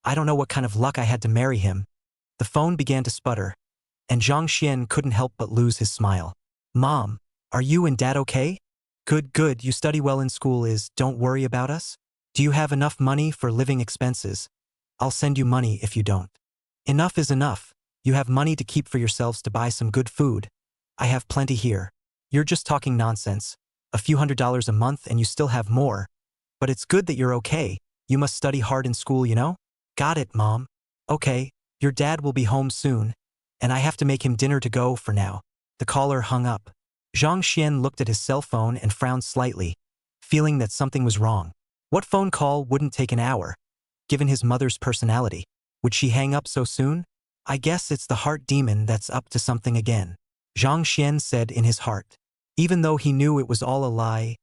Speaker 2: I don't know what kind of luck I had to marry him. The phone began to sputter, and Zhang Xian couldn't help but lose his smile. Mom, are you and Dad okay? Good, good, you study well in school don't worry about us? Do you have enough money for living expenses? I'll send you money if you don't. Enough is enough. You have money to keep for yourselves to buy some good food. I have plenty here. You're just talking nonsense. A few $100s a month and you still have more. But it's good that you're okay. You must study hard in school, you know? Got it, Mom. Okay, your dad will be home soon, and I have to make him dinner to go for now. The caller hung up. Zhang Xian looked at his cell phone and frowned slightly, feeling that something was wrong. What phone call wouldn't take an hour? Given his mother's personality, would she hang up so soon? I guess it's the heart demon that's up to something again, Zhang Xian said in his heart. Even though he knew it was all a lie,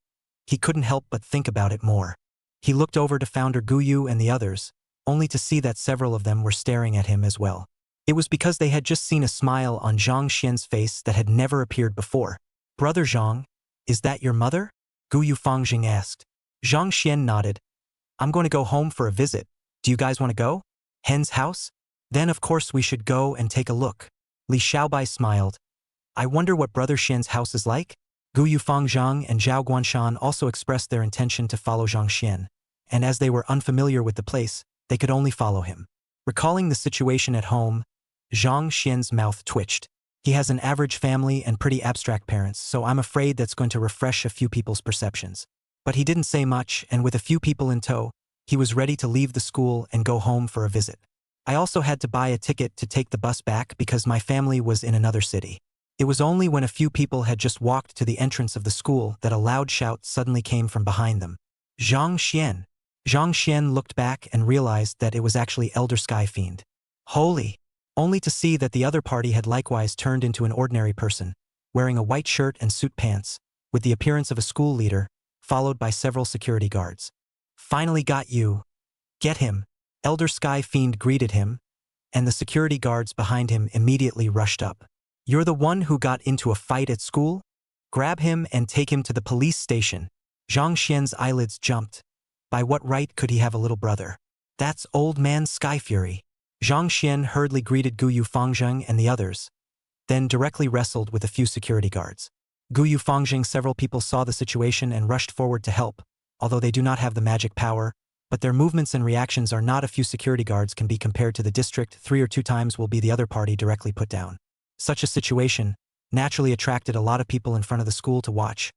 Speaker 2: he couldn't help but think about it more. He looked over to founder Guyu and the others, only to see that several of them were staring at him as well. It was because they had just seen a smile on Zhang Xian's face that had never appeared before. Brother Zhang, is that your mother? Gu Yufangxing asked. Zhang Xian nodded. I'm going to go home for a visit. Do you guys want to go? Hen's house? Then of course we should go and take a look. Li Xiaobai smiled. I wonder what Brother Xian's house is like? Gu Yufangzhang and Zhao Guanshan also expressed their intention to follow Zhang Xian, and as they were unfamiliar with the place, they could only follow him. Recalling the situation at home, Zhang Xian's mouth twitched. He has an average family and pretty abstract parents, so I'm afraid that's going to refresh a few people's perceptions. But he didn't say much, and with a few people in tow, he was ready to leave the school and go home for a visit. I also had to buy a ticket to take the bus back because my family was in another city. It was only when a few people had just walked to the entrance of the school that a loud shout suddenly came from behind them. Zhang Xian. Zhang Xian looked back and realized that it was actually Elder Sky Fiend. Holy! Only to see that the other party had likewise turned into an ordinary person, wearing a white shirt and suit pants, with the appearance of a school leader, followed by several security guards. Finally got you. Get him. Elder Sky Fiend greeted him, and the security guards behind him immediately rushed up. You're the one who got into a fight at school? Grab him and take him to the police station. Zhang Xian's eyelids jumped. By what right could he have a little brother? That's Old Man Sky Fury. Zhang Xian hurriedly greeted Gu Yufangzheng and the others, then directly wrestled with a few security guards. Gu Yufangzheng several people saw the situation and rushed forward to help, although they do not have the magic power, but their movements and reactions are not a few security guards can be compared to the district 3 or 2 times will be the other party directly put down. Such a situation naturally attracted a lot of people in front of the school to watch.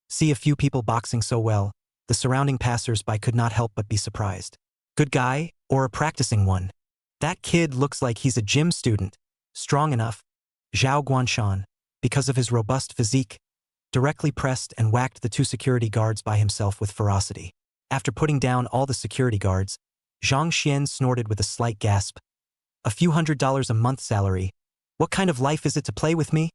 Speaker 2: See a few people boxing so well, the surrounding passers-by could not help but be surprised. Good guy, or a practicing one? That kid looks like he's a gym student. Strong enough. Zhao Guanshan, because of his robust physique, directly pressed and whacked the 2 security guards by himself with ferocity. After putting down all the security guards, Zhang Xian snorted with a slight gasp. A few $100 a month salary. What kind of life is it to play with me?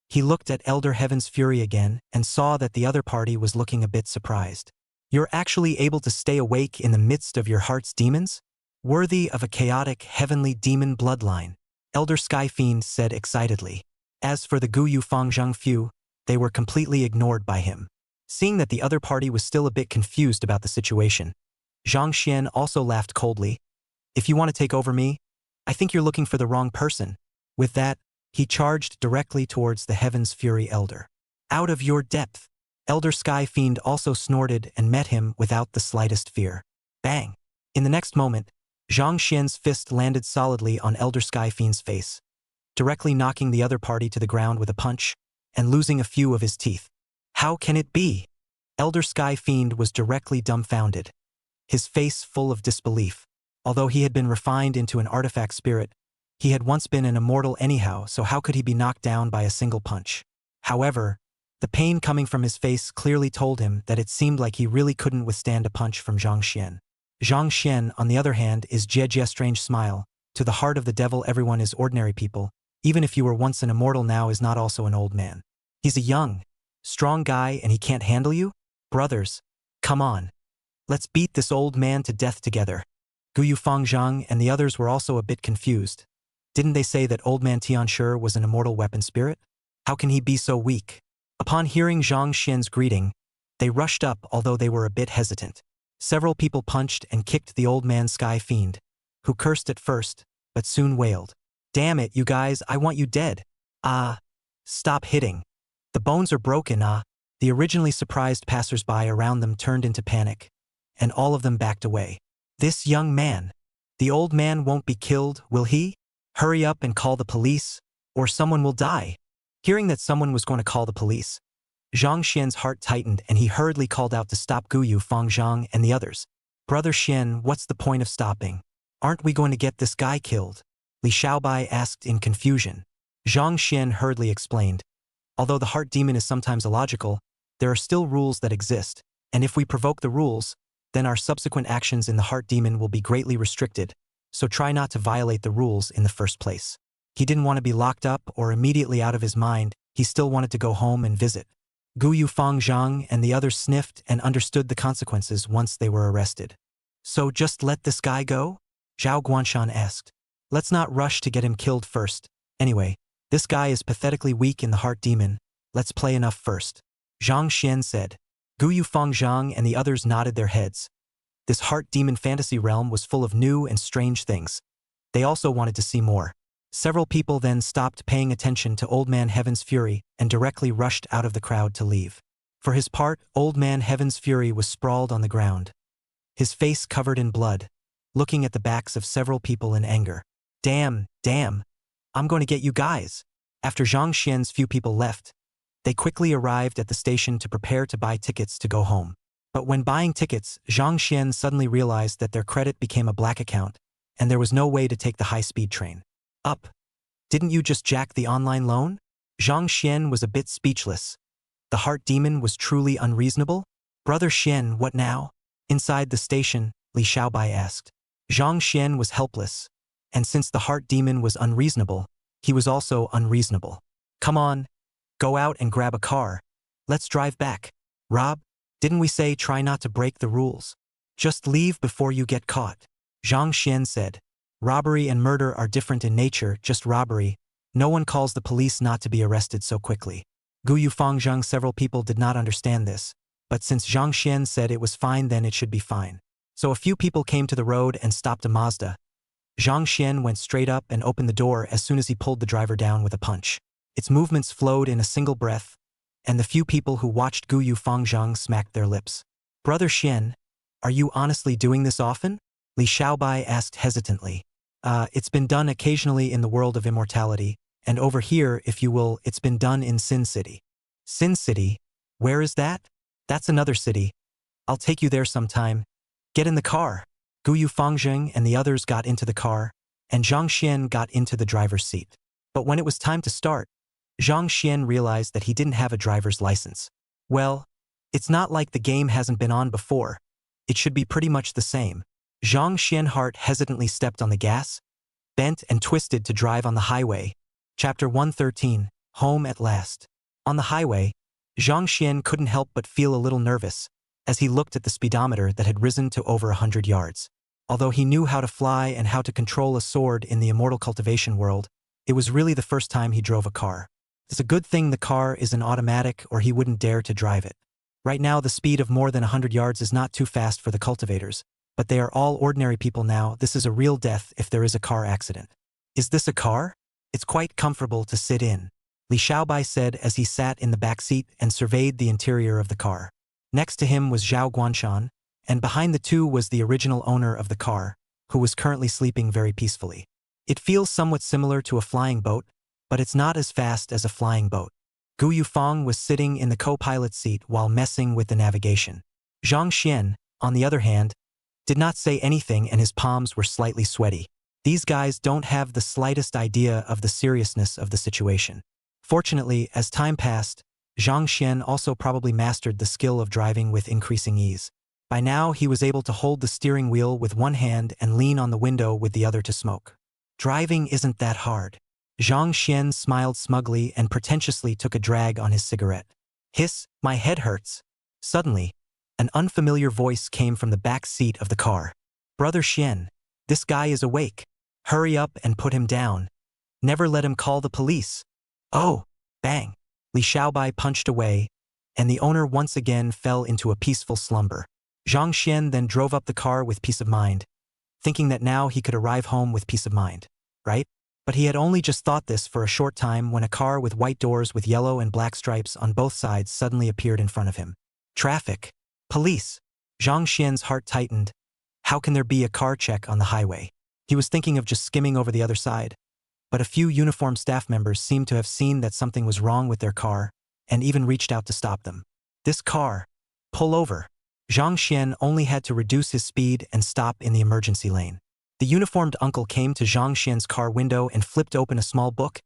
Speaker 2: He looked at Elder Heaven's Fury again and saw that the other party was looking a bit surprised. You're actually able to stay awake in the midst of your heart's demons? Worthy of a chaotic, heavenly demon bloodline, Elder Sky Fiend said excitedly. As for the Gu Yufangzheng few, they were completely ignored by him. Seeing that the other party was still a bit confused about the situation, Zhang Xian also laughed coldly. If you want to take over me, I think you're looking for the wrong person. With that, he charged directly towards the Heaven's Fury Elder. Out of your depth! Elder Sky Fiend also snorted and met him without the slightest fear. Bang! In the next moment, Zhang Xian's fist landed solidly on Elder Sky Fiend's face, directly knocking the other party to the ground with a punch, and losing a few of his teeth. How can it be? Elder Sky Fiend was directly dumbfounded, his face full of disbelief. Although he had been refined into an artifact spirit, he had once been an immortal anyhow, so how could he be knocked down by a single punch? However, the pain coming from his face clearly told him that it seemed like he really couldn't withstand a punch from Zhang Xian. Zhang Xian, on the other hand, is Jiejia's strange smile. To the heart of the devil everyone is ordinary people. Even if you were once an immortal now is not also an old man. He's a young, strong guy and he can't handle you? Brothers, come on. Let's beat this old man to death together. Gu Yufangzhang and the others were also a bit confused. Didn't they say that old man Tianshi was an immortal weapon spirit? How can he be so weak? Upon hearing Zhang Xian's greeting, they rushed up although they were a bit hesitant. Several people punched and kicked the old man Sky Fiend, who cursed at first, but soon wailed. Damn it, you guys, I want you dead. Stop hitting. The bones are broken, The originally surprised passers-by around them turned into panic, and all of them backed away. This young man. The old man won't be killed, will he? Hurry up and call the police, or someone will die. Hearing that someone was going to call the police, Zhang Xian's heart tightened and he hurriedly called out to stop Gu Yufangzhang and the others. Brother Xian, what's the point of stopping? Aren't we going to get this guy killed? Li Xiaobai asked in confusion. Zhang Xian hurriedly explained. Although the heart demon is sometimes illogical, there are still rules that exist, and if we provoke the rules, then our subsequent actions in the heart demon will be greatly restricted, so try not to violate the rules in the first place. He didn't want to be locked up or immediately out of his mind, he still wanted to go home and visit. Gu Yufangzhang and the others sniffed and understood the consequences once they were arrested. So just let this guy go? Zhao Guanshan asked. Let's not rush to get him killed first. Anyway, this guy is pathetically weak in the heart demon. Let's play enough first. Zhang Xian said. Gu Yufeng Zhang and the others nodded their heads. This heart demon fantasy realm was full of new and strange things. They also wanted to see more. Several people then stopped paying attention to Old Man Heaven's Fury and directly rushed out of the crowd to leave. For his part, Old Man Heaven's Fury was sprawled on the ground, his face covered in blood, looking at the backs of several people in anger. Damn, I'm going to get you guys. After Zhang Xian's few people left, they quickly arrived at the station to prepare to buy tickets to go home. But when buying tickets, Zhang Xian suddenly realized that their credit became a black account, and there was no way to take the high-speed train. Up. Didn't you just jack the online loan? Zhang Xian was a bit speechless. The heart demon was truly unreasonable? Brother Xian, what now? Inside the station, Li Xiaobai asked. Zhang Xian was helpless, and since the heart demon was unreasonable, he was also unreasonable. Come on, go out and grab a car. Let's drive back. Rob, didn't we say try not to break the rules? Just leave before you get caught. Zhang Xian said. Robbery and murder are different in nature, just robbery. No one calls the police not to be arrested so quickly. Gu Yufeng Zhang several people did not understand this, but since Zhang Xian said it was fine then it should be fine. So a few people came to the road and stopped a Mazda. Zhang Xian went straight up and opened the door as soon as he pulled the driver down with a punch. Its movements flowed in a single breath, and the few people who watched Gu Yufeng Zhang smacked their lips. Brother Xian, are you honestly doing this often? Li Xiaobai asked hesitantly. It's been done occasionally in the world of immortality, and over here, if you will, it's been done in Sin City. Sin City? Where is that? That's another city. I'll take you there sometime. Get in the car. Gu Yufeng Zhang and the others got into the car, and Zhang Xian got into the driver's seat. But when it was time to start, Zhang Xian realized that he didn't have a driver's license. Well, it's not like the game hasn't been on before. It should be pretty much the same. Zhang Xianhart hesitantly stepped on the gas, bent and twisted to drive on the highway. Chapter 113, Home at Last. On the highway, Zhang Xian couldn't help but feel a little nervous as he looked at the speedometer that had risen to over 100 yards. Although he knew how to fly and how to control a sword in the immortal cultivation world, it was really the first time he drove a car. It's a good thing the car is an automatic or he wouldn't dare to drive it. Right now the speed of more than 100 yards is not too fast for the cultivators, but they are all ordinary people now. This is a real death if there is a car accident. Is this a car? It's quite comfortable to sit in, Li Xiaobai said as he sat in the back seat and surveyed the interior of the car. Next to him was Zhao Guanshan, and behind the two was the original owner of the car, who was currently sleeping very peacefully. It feels somewhat similar to a flying boat, but it's not as fast as a flying boat. Gu Yufeng was sitting in the co-pilot seat while messing with the navigation. Zhang Xian, on the other hand, did not say anything and his palms were slightly sweaty. These guys don't have the slightest idea of the seriousness of the situation. Fortunately, as time passed, Zhang Xian also probably mastered the skill of driving with increasing ease. By now, he was able to hold the steering wheel with one hand and lean on the window with the other to smoke. Driving isn't that hard. Zhang Xian smiled smugly and pretentiously took a drag on his cigarette. Hiss, my head hurts. Suddenly, an unfamiliar voice came from the back seat of the car. Brother Xian, this guy is awake. Hurry up and put him down. Never let him call the police. Oh, bang. Li Xiaobai punched away, and the owner once again fell into a peaceful slumber. Zhang Xian then drove up the car with peace of mind, thinking that now he could arrive home with peace of mind, right? But he had only just thought this for a short time when a car with white doors with yellow and black stripes on both sides suddenly appeared in front of him. Traffic. Police. Zhang Xian's heart tightened. How can there be a car check on the highway? He was thinking of just skimming over the other side, but a few uniformed staff members seemed to have seen that something was wrong with their car and even reached out to stop them. This car. Pull over. Zhang Xian only had to reduce his speed and stop in the emergency lane. The uniformed uncle came to Zhang Xian's car window and flipped open a small book,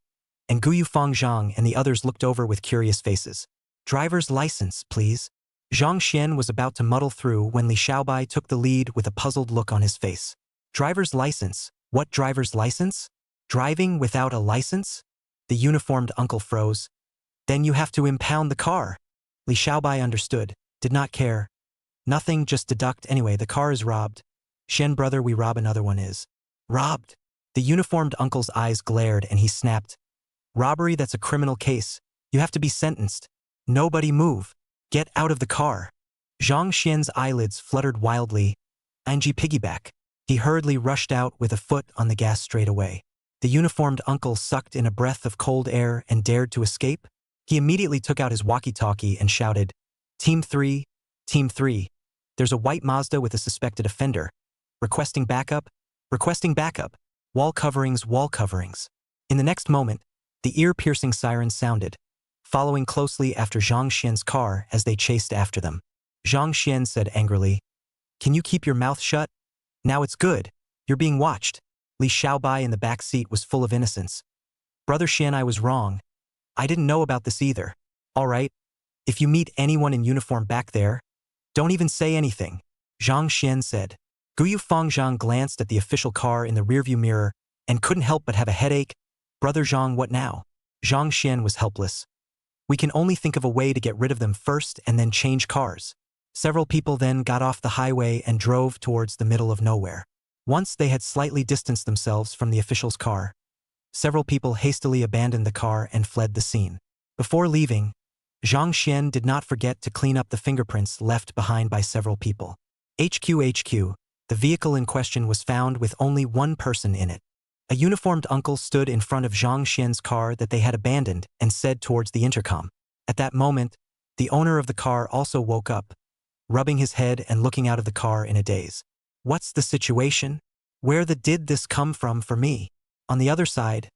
Speaker 2: and Gu Yufeng Zhang and the others looked over with curious faces. Driver's license, please. Zhang Xian was about to muddle through when Li Xiaobai took the lead with a puzzled look on his face. Driver's license? What driver's license? Driving without a license? The uniformed uncle froze. Then you have to impound the car. Li Xiaobai understood, did not care. Nothing, just deduct anyway, the car is robbed. Xian brother, we rob another one is. Robbed? The uniformed uncle's eyes glared and he snapped. Robbery, that's a criminal case. You have to be sentenced. Nobody move. Get out of the car. Zhang Xian's eyelids fluttered wildly. Anji piggyback. He hurriedly rushed out with a foot on the gas straight away. The uniformed uncle sucked in a breath of cold air and dared to escape. He immediately took out his walkie-talkie and shouted, Team 3, Team 3. There's a white Mazda with a suspected offender. Requesting backup? Requesting backup. Wall coverings, wall coverings. In the next moment, the ear-piercing siren sounded, following closely after Zhang Xian's car as they chased after them. Zhang Xian said angrily, Can you keep your mouth shut? Now it's good. You're being watched. Li Xiaobai in the back seat was full of innocence. Brother Xian, I was wrong. I didn't know about this either. All right. If you meet anyone in uniform back there, don't even say anything, Zhang Xian said. Guyu Fangzhang glanced at the official car in the rearview mirror and couldn't help but have a headache. Brother Zhang, what now? Zhang Xian was helpless. We can only think of a way to get rid of them first and then change cars. Several people then got off the highway and drove towards the middle of nowhere. Once they had slightly distanced themselves from the official's car, several people hastily abandoned the car and fled the scene. Before leaving, Zhang Xian did not forget to clean up the fingerprints left behind by several people. HQ, the vehicle in question was found with only one person in it. A uniformed uncle stood in front of Zhang Xian's car that they had abandoned and said towards the intercom. At that moment, the owner of the car also woke up, rubbing his head and looking out of the car in a daze. What's the situation? Where did this come from for me? On the other side,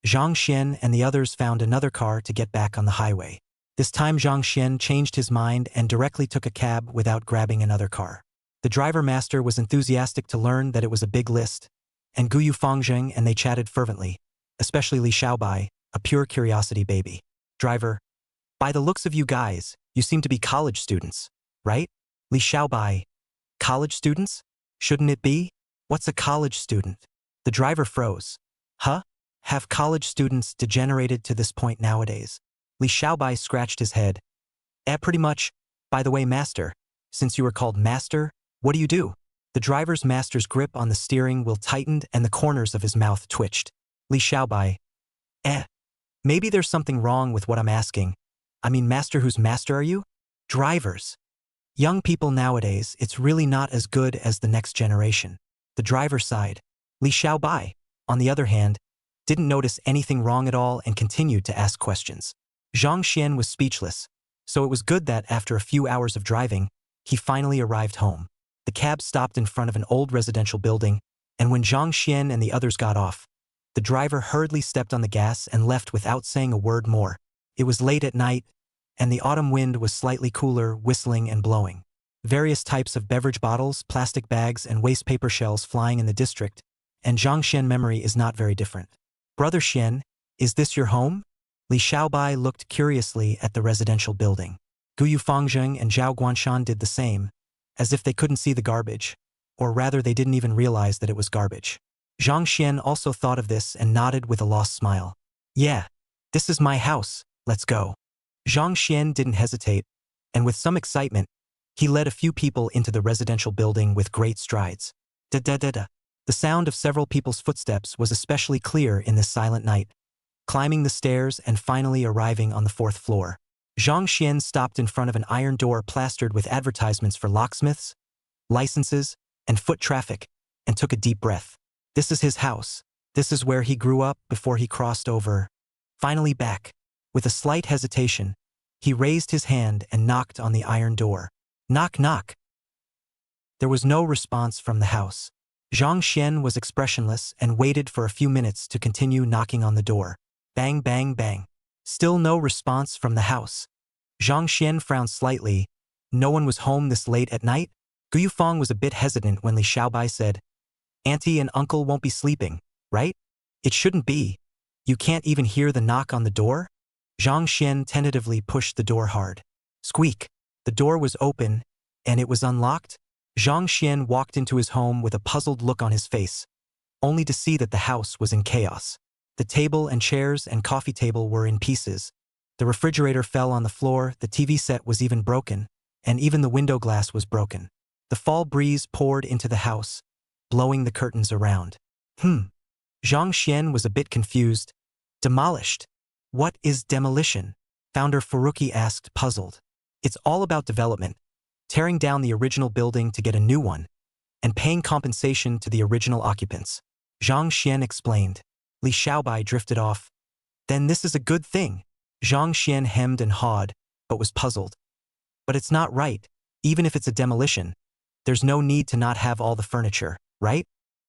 Speaker 2: Zhang Xian and the others found another car to get back on the highway. This time Zhang Xian changed his mind and directly took a cab without grabbing another car. The driver master was enthusiastic to learn that it was a big list, and Guyu Fangzheng and they chatted fervently, especially Li Xiaobai, a pure curiosity baby. Driver, by the looks of you guys, you seem to be college students, right? Li Xiaobai, college students? Shouldn't it be? What's a college student? The driver froze. Huh? Have college students degenerated to this point nowadays? Li Xiaobai scratched his head. Pretty much. By the way, master, since you were called master, what do you do? The driver's master's grip on the steering wheel tightened and the corners of his mouth twitched. Li Xiaobai. Maybe there's something wrong with what I'm asking. I mean, master, whose master are you? Drivers. Young people nowadays, it's really not as good as the next generation. The driver sighed. Li Xiaobai, on the other hand, didn't notice anything wrong at all and continued to ask questions. Zhang Xian was speechless, so it was good that after a few hours of driving, he finally arrived home. The cab stopped in front of an old residential building, and when Zhang Xian and the others got off, the driver hurriedly stepped on the gas and left without saying a word more. It was late at night, and the autumn wind was slightly cooler, whistling and blowing. Various types of beverage bottles, plastic bags, and waste paper shells flying in the district, and Zhang Xian memory is not very different. Brother Xian, is this your home? Li Xiaobai looked curiously at the residential building. Guyu Fangzheng and Zhao Guanshan did the same, as if they couldn't see the garbage, or rather they didn't even realize that it was garbage. Zhang Xian also thought of this and nodded with a lost smile. Yeah, this is my house, let's go. Zhang Xian didn't hesitate, and with some excitement, he led a few people into the residential building with great strides. Da-da-da-da. The sound of several people's footsteps was especially clear in this silent night, climbing the stairs and finally arriving on the 4th floor. Zhang Xian stopped in front of an iron door plastered with advertisements for locksmiths, licenses, and foot traffic, and took a deep breath. This is his house. This is where he grew up before he crossed over. Finally back. With a slight hesitation, he raised his hand and knocked on the iron door. Knock, knock. There was no response from the house. Zhang Xian was expressionless and waited for a few minutes to continue knocking on the door. Bang, bang, bang. Still no response from the house. Zhang Xian frowned slightly. No one was home this late at night? Guyu Fang was a bit hesitant when Li Xiaobai said, Auntie and uncle won't be sleeping, right? It shouldn't be. You can't even hear the knock on the door? Zhang Xian tentatively pushed the door hard. Squeak. The door was open, and it was unlocked. Zhang Xian walked into his home with a puzzled look on his face, only to see that the house was in chaos. The table and chairs and coffee table were in pieces. The refrigerator fell on the floor, the TV set was even broken, and even the window glass was broken. The fall breeze poured into the house, blowing the curtains around. Zhang Xian was a bit confused. Demolished. What is demolition? Founder Furuki asked, puzzled. It's all about development. tearing down the original building to get a new one, and paying compensation to the original occupants. Zhang Xian explained. Li Xiaobai drifted off. Then this is a good thing. Zhang Xian hemmed and hawed, but was puzzled. But it's not right, even if it's a demolition. There's no need to not have all the furniture, right?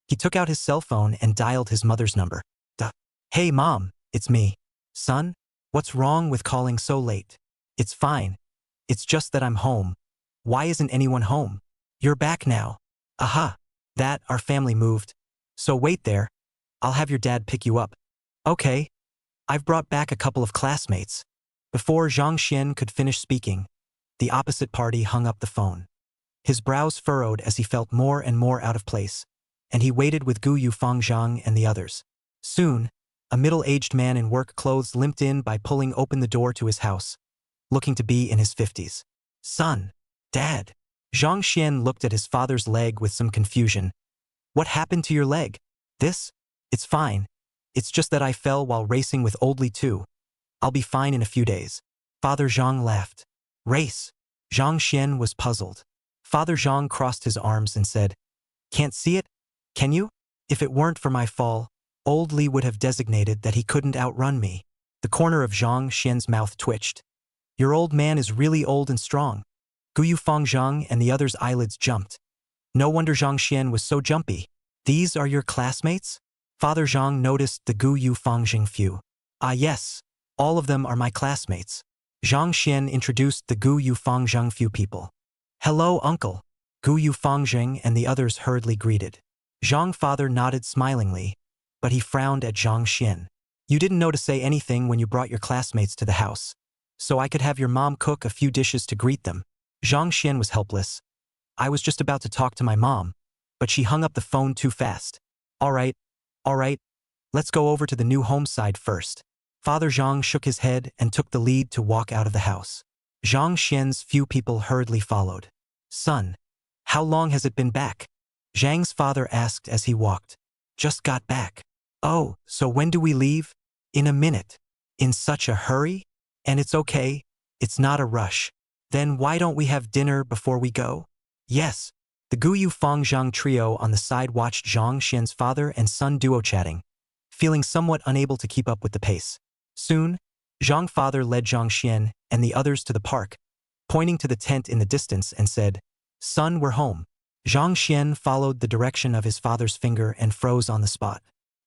Speaker 2: He took out his cell phone and dialed his mother's number. Duh. Hey mom, it's me. Son, what's wrong with calling so late? It's fine. It's just that I'm home. Why isn't anyone home? You're back now. Aha. That, our family moved. So wait there. I'll have your dad pick you up. Okay. I've brought back a couple of classmates. Before Zhang Xian could finish speaking, the opposite party hung up the phone. His brows furrowed as he felt more and more out of place, and he waited with Gu Yufang Zhang and the others. Soon, a middle-aged man in work clothes limped in by pulling open the door to his house, looking to be in his 50s. Son, Dad. Zhang Xian looked at his father's leg with some confusion. What happened to your leg? This? It's fine. It's just that I fell while racing with Old Li too. I'll be fine in a few days. Father Zhang laughed. Race? Zhang Xian was puzzled. Father Zhang crossed his arms and said, Can't see it? Can you? If it weren't for my fall, Old Li would have designated that he couldn't outrun me. The corner of Zhang Xian's mouth twitched. Your old man is really old and strong. Gu Yufang Zhang and the others' eyelids jumped. No wonder Zhang Xian was so jumpy. These are your classmates? Father Zhang noticed the Gu Yufang Zhang few. Ah yes, all of them are my classmates. Zhang Xian introduced the Gu Yufang Zhang few people. Hello, uncle. Gu Yufang Zhang and the others hurriedly greeted. Zhang father nodded smilingly, but he frowned at Zhang Xian. You didn't know to say anything when you brought your classmates to the house, so I could have your mom cook a few dishes to greet them. Zhang Xian was helpless. I was just about to talk to my mom, but she hung up the phone too fast. All right, let's go over to the new home side first. Father Zhang shook his head and took the lead to walk out of the house. Zhang Xian's few people hurriedly followed. Son, how long has it been back? Zhang's father asked as he walked. Just got back. Oh, so when do we leave? In a minute. In such a hurry? And it's okay. It's not a rush. Then why don't we have dinner before we go? Yes. The Gu Yufang Zhang trio on the side watched Zhang Xian's father and son duo chatting, feeling somewhat unable to keep up with the pace. Soon, Zhang father led Zhang Xian and the others to the park, pointing to the tent in the distance and said, Son, we're home. Zhang Xian followed the direction of his father's finger and froze on the spot.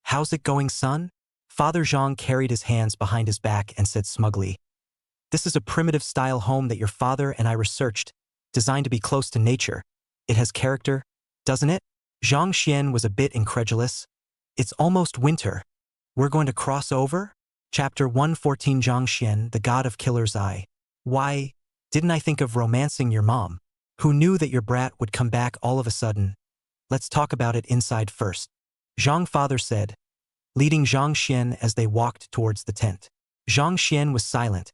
Speaker 2: How's it going, son? Father Zhang carried his hands behind his back and said smugly, This is a primitive-style home that your father and I researched, designed to be close to nature. It has character, doesn't it? Zhang Xian was a bit incredulous. It's almost winter. We're going to cross over? Chapter 114 Zhang Xian, the God of Killer's Eye. Why, didn't I think of romancing your mom? Who knew that your brat would come back all of a sudden? Let's talk about it inside first. Zhang father said, leading Zhang Xian as they walked towards the tent. Zhang Xian was silent,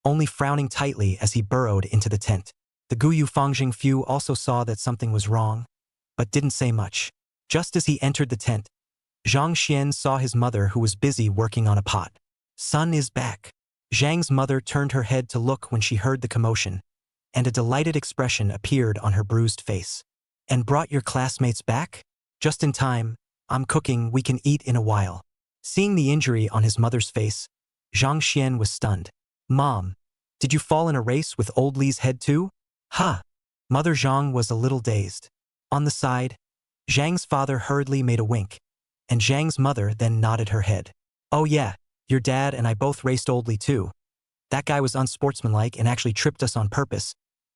Speaker 2: only frowning tightly as he burrowed into the tent. The Gu Yufang Zhang few also saw that something was wrong, but didn't say much. Just as he entered the tent, Zhang Xian saw his mother who was busy working on a pot. Son is back. Zhang's mother turned her head to look when she heard the commotion, and a delighted expression appeared on her bruised face. And brought your classmates back? Just in time. I'm cooking, we can eat in a while. Seeing the injury on his mother's face, Zhang Xian was stunned. Mom, did you fall in a race with Old Li's head too? Huh. Mother Zhang was a little dazed. On the side, Zhang's father hurriedly made a wink, and Zhang's mother then nodded her head. Oh yeah, your dad and I both raced Old Li too. That guy was unsportsmanlike and actually tripped us on purpose.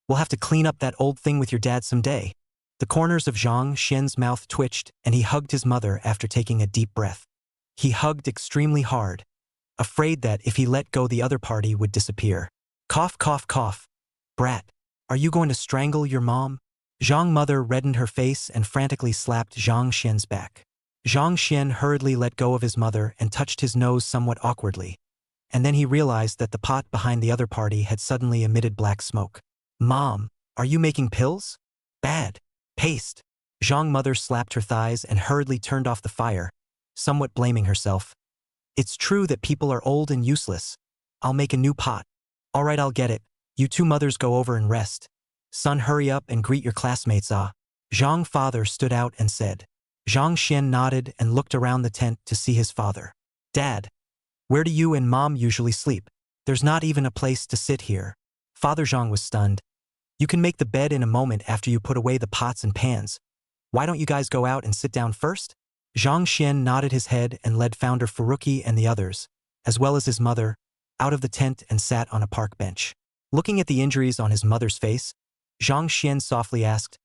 Speaker 2: We'll have to clean up that old thing with your dad someday. The corners of Zhang Xian's mouth twitched and he hugged his mother after taking a deep breath. He hugged extremely hard, afraid that if he let go the other party would disappear. Cough, cough, cough. Brat, are you going to strangle your mom? Zhang mother reddened her face and frantically slapped Zhang Xian's back. Zhang Xian hurriedly let go of his mother and touched his nose somewhat awkwardly, and then he realized that the pot behind the other party had suddenly emitted black smoke. Mom, are you making pills? Bad. Paste. Zhang mother slapped her thighs and hurriedly turned off the fire, somewhat blaming herself. It's true that people are old and useless. I'll make a new pot. All right, I'll get it. You two mothers go over and rest. Son, hurry up and greet your classmates, ah. Zhang father stood out and said. Zhang Xian nodded and looked around the tent to see his father. Dad, where do you and Mom usually sleep? There's not even a place to sit here. Father Zhang was stunned. You can make the bed in a moment after you put away the pots and pans. Why don't you guys go out and sit down first? Zhang Xian nodded his head and led founder Faruqi and the others, as well as his mother, out of the tent and sat on a park bench. Looking at the injuries on his mother's face, Zhang Xian softly asked,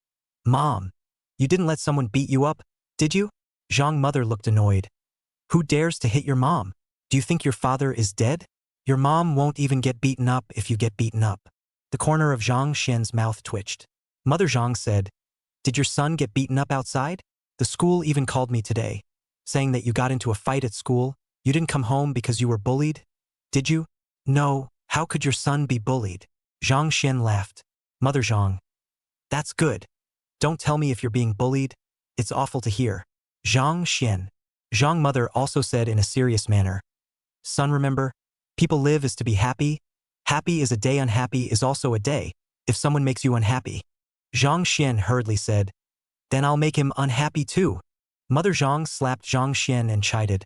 Speaker 2: Mom, you didn't let someone beat you up, did you? Zhang mother looked annoyed. Who dares to hit your mom? Do you think your father is dead? Your mom won't even get beaten up if you get beaten up. The corner of Zhang Xian's mouth twitched. Mother Zhang said, Did your son get beaten up outside? The school even called me today, saying that you got into a fight at school. You didn't come home because you were bullied? Did you? No, how could your son be bullied? Zhang Xian laughed. Mother Zhang. That's good. Don't tell me if you're being bullied. It's awful to hear. Zhang Xian. Zhang mother also said in a serious manner. Son, remember, people live is to be happy. Happy is a day, unhappy is also a day, if someone makes you unhappy. Zhang Xian hurriedly said, Then I'll make him unhappy too. Mother Zhang slapped Zhang Xian and chided.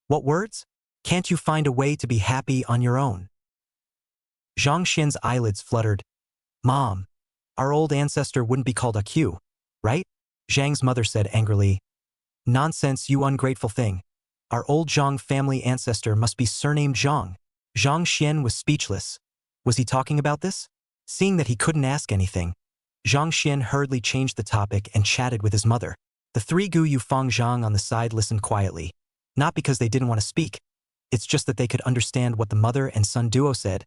Speaker 2: What words? Can't you find a way to be happy on your own? Zhang Xian's eyelids fluttered. Mom, our old ancestor wouldn't be called a Q, right? Zhang's mother said angrily. Nonsense, you ungrateful thing. Our old Zhang family ancestor must be surnamed Zhang. Zhang Xian was speechless. Was he talking about this? Seeing that he couldn't ask anything, Zhang Xian hurriedly changed the topic and chatted with his mother. The three Gu Yufang Zhang on the side listened quietly. Not because they didn't want to speak. It's just that they could understand what the mother and son duo said,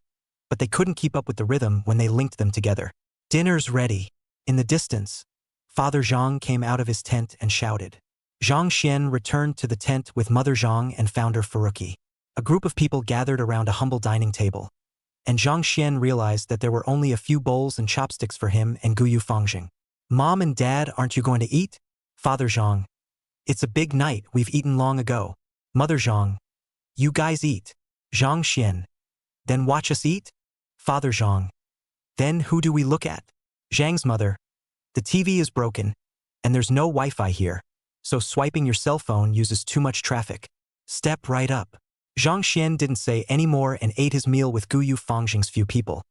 Speaker 2: but they couldn't keep up with the rhythm when they linked them together. Dinner's ready. In the distance, Father Zhang came out of his tent and shouted. Zhang Xian returned to the tent with Mother Zhang and founder Faruqi. A group of people gathered around a humble dining table, and Zhang Xian realized that there were only a few bowls and chopsticks for him and Guyu Fangjing. Mom and Dad, aren't you going to eat? Father Zhang. It's a big night, we've eaten long ago. Mother Zhang. You guys eat. Zhang Xian. Then watch us eat? Father Zhang. Then who do we look at? Zhang's mother. The TV is broken, and there's no Wi-Fi here, so swiping your cell phone uses too much traffic. Step right up. Zhang Xian didn't say any more and ate his meal with Guyu Fangjing's few people,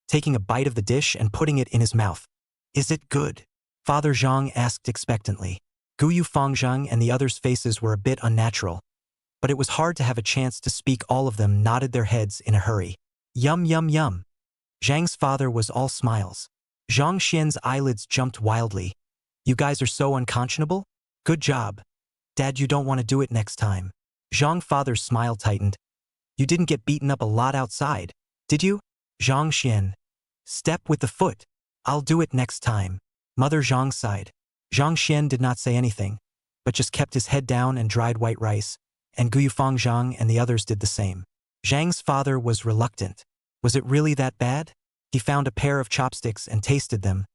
Speaker 2: taking a bite of the dish and putting it in his mouth. Is it good? Father Zhang asked expectantly. Guyu Fangjing and the others' faces were a bit unnatural, but it was hard to have a chance to speak. All of them nodded their heads in a hurry. Yum yum yum. Zhang's father was all smiles. Zhang Xian's eyelids jumped wildly. You guys are so unconscionable? Good job. Dad, you don't want to do it next time. Zhang father's smile tightened. You didn't get beaten up a lot outside, did you? Zhang Xian. Step with the foot. I'll do it next time. Mother Zhang sighed. Zhang Xian did not say anything, but just kept his head down and dried white rice, and Guyu Fangjing and the others did the same. Zhang's father was reluctant. Was it really that bad? He found a pair of chopsticks and tasted them,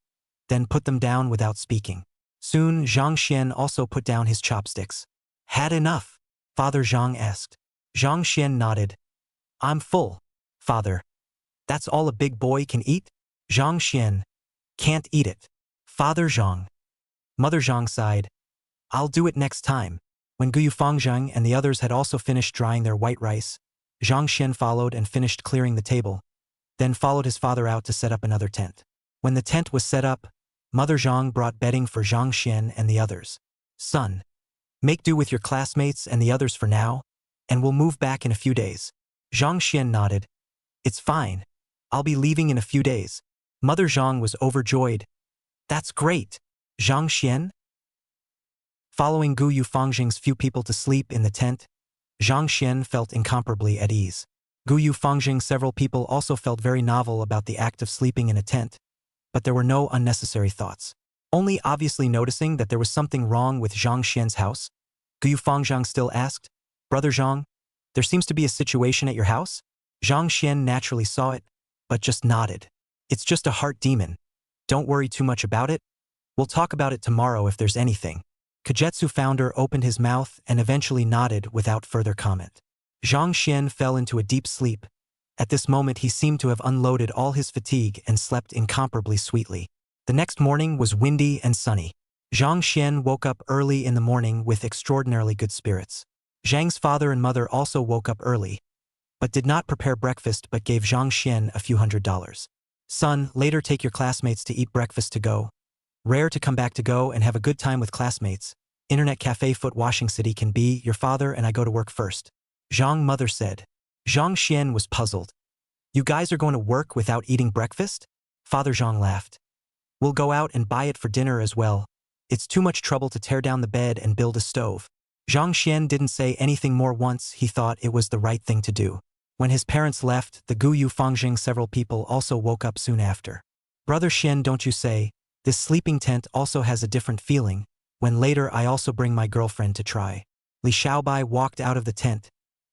Speaker 2: then put them down without speaking. Soon, Zhang Xian also put down his chopsticks. Had enough? Father Zhang asked. Zhang Xian nodded. I'm full, Father. That's all a big boy can eat? Zhang Xian. Can't eat it. Father Zhang. Mother Zhang sighed. I'll do it next time. When Guyu Fangjing and the others had also finished drying their white rice, Zhang Xian followed and finished clearing the table, then followed his father out to set up another tent. When the tent was set up, Mother Zhang brought bedding for Zhang Xian and the others. Son, make do with your classmates and the others for now, and we'll move back in a few days. Zhang Xian nodded. It's fine. I'll be leaving in a few days. Mother Zhang was overjoyed. That's great. Zhang Xian? Following Guyu Fangjing's few people to sleep in the tent, Zhang Xian felt incomparably at ease. Guyu Fangjing's several people also felt very novel about the act of sleeping in a tent, but there were no unnecessary thoughts. Only obviously noticing that there was something wrong with Zhang Xian's house, Guyu Fangjing still asked, Brother Zhang, there seems to be a situation at your house? Zhang Xian naturally saw it, but just nodded. It's just a heart demon. Don't worry too much about it. We'll talk about it tomorrow if there's anything. Kagetsu founder opened his mouth and eventually nodded without further comment. Zhang Xian fell into a deep sleep. At this moment he seemed to have unloaded all his fatigue and slept incomparably sweetly. The next morning was windy and sunny. Zhang Xian woke up early in the morning with extraordinarily good spirits. Zhang's father and mother also woke up early, but did not prepare breakfast but gave Zhang Xian a few $100s. Son, later take your classmates to eat breakfast to go. Rare to come back to go and have a good time with classmates. Internet cafe foot washing city can be, your father and I go to work first. Zhang mother said. Zhang Xian was puzzled. You guys are going to work without eating breakfast? Father Zhang laughed. We'll go out and buy it for dinner as well. It's too much trouble to tear down the bed and build a stove. Zhang Xian didn't say anything more once he thought it was the right thing to do. When his parents left, the Guyu Fangjing several people also woke up soon after. Brother Xian, don't you say, this sleeping tent also has a different feeling, when later I also bring my girlfriend to try. Li Xiaobai walked out of the tent,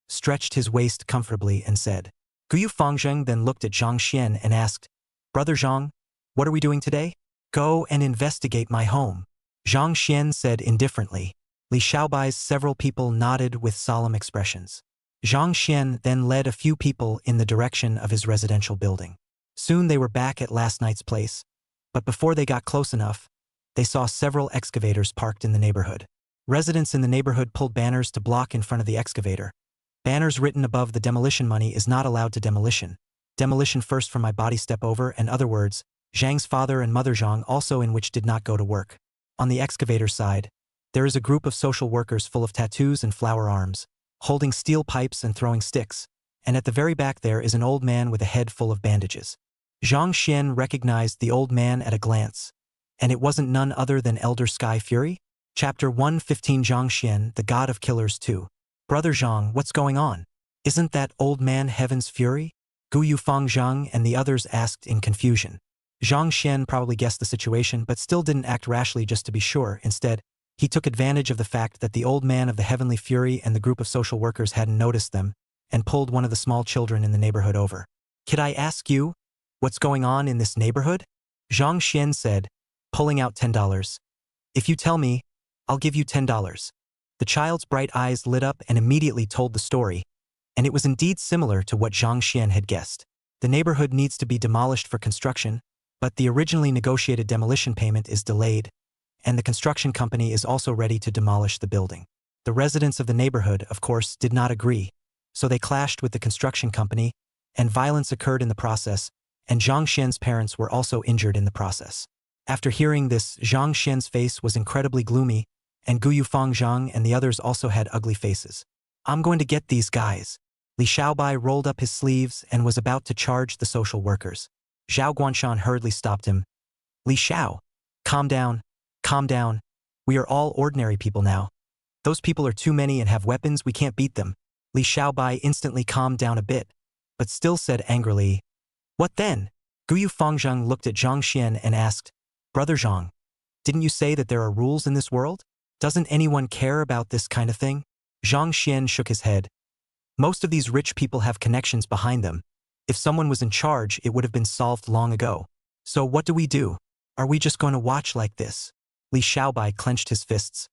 Speaker 2: stretched his waist comfortably and said. Guyu Fangjing then looked at Zhang Xian and asked, Brother Zhang, what are we doing today? Go and investigate my home. Zhang Xian said indifferently. Li Xiaobai's several people nodded with solemn expressions. Zhang Xian then led a few people in the direction of his residential building. Soon they were back at last night's place, but before they got close enough, they saw several excavators parked in the neighborhood. Residents in the neighborhood pulled banners to block in front of the excavator. Banners written above the demolition money is not allowed to demolition. Demolition first from my body step over, and other words, Zhang's father and mother Zhang also in which did not go to work. On the excavator side, there is a group of social workers full of tattoos and flower arms, holding steel pipes and throwing sticks, and at the very back there is an old man with a head full of bandages. Zhang Xian recognized the old man at a glance, and it wasn't none other than Elder Sky Fury? Chapter 115 Zhang Xian, the God of Killers 2. Brother Zhang, what's going on? Isn't that old man Heaven's Fury? Guyu Fangjing and the others asked in confusion. Zhang Xian probably guessed the situation but still didn't act rashly just to be sure. Instead, he took advantage of the fact that the old man of the Heavenly Fury and the group of social workers hadn't noticed them, and pulled one of the small children in the neighborhood over. Could I ask you, what's going on in this neighborhood? Zhang Xian said, pulling out $10. If you tell me, I'll give you $10. The child's bright eyes lit up and immediately told the story, and it was indeed similar to what Zhang Xian had guessed. The neighborhood needs to be demolished for construction, but the originally negotiated demolition payment is delayed, and the construction company is also ready to demolish the building. The residents of the neighborhood, of course, did not agree, so they clashed with the construction company, and violence occurred in the process, and Zhang Xian's parents were also injured in the process. After hearing this, Zhang Xian's face was incredibly gloomy, and Guyu Fangjing and the others also had ugly faces. I'm going to get these guys. Li Xiaobai rolled up his sleeves and was about to charge the social workers. Zhao Guanshan hurriedly stopped him. Li Xiao, calm down, calm down. We are all ordinary people now. Those people are too many and have weapons, we can't beat them. Li Xiaobai instantly calmed down a bit, but still said angrily, What then? Guyu Fangjing looked at Zhang Xian and asked, Brother Zhang, didn't you say that there are rules in this world? Doesn't anyone care about this kind of thing? Zhang Xian shook his head. Most of these rich people have connections behind them. If someone was in charge, it would have been solved long ago. So what do we do? Are we just going to watch like this? Li Xiaobai clenched his fists.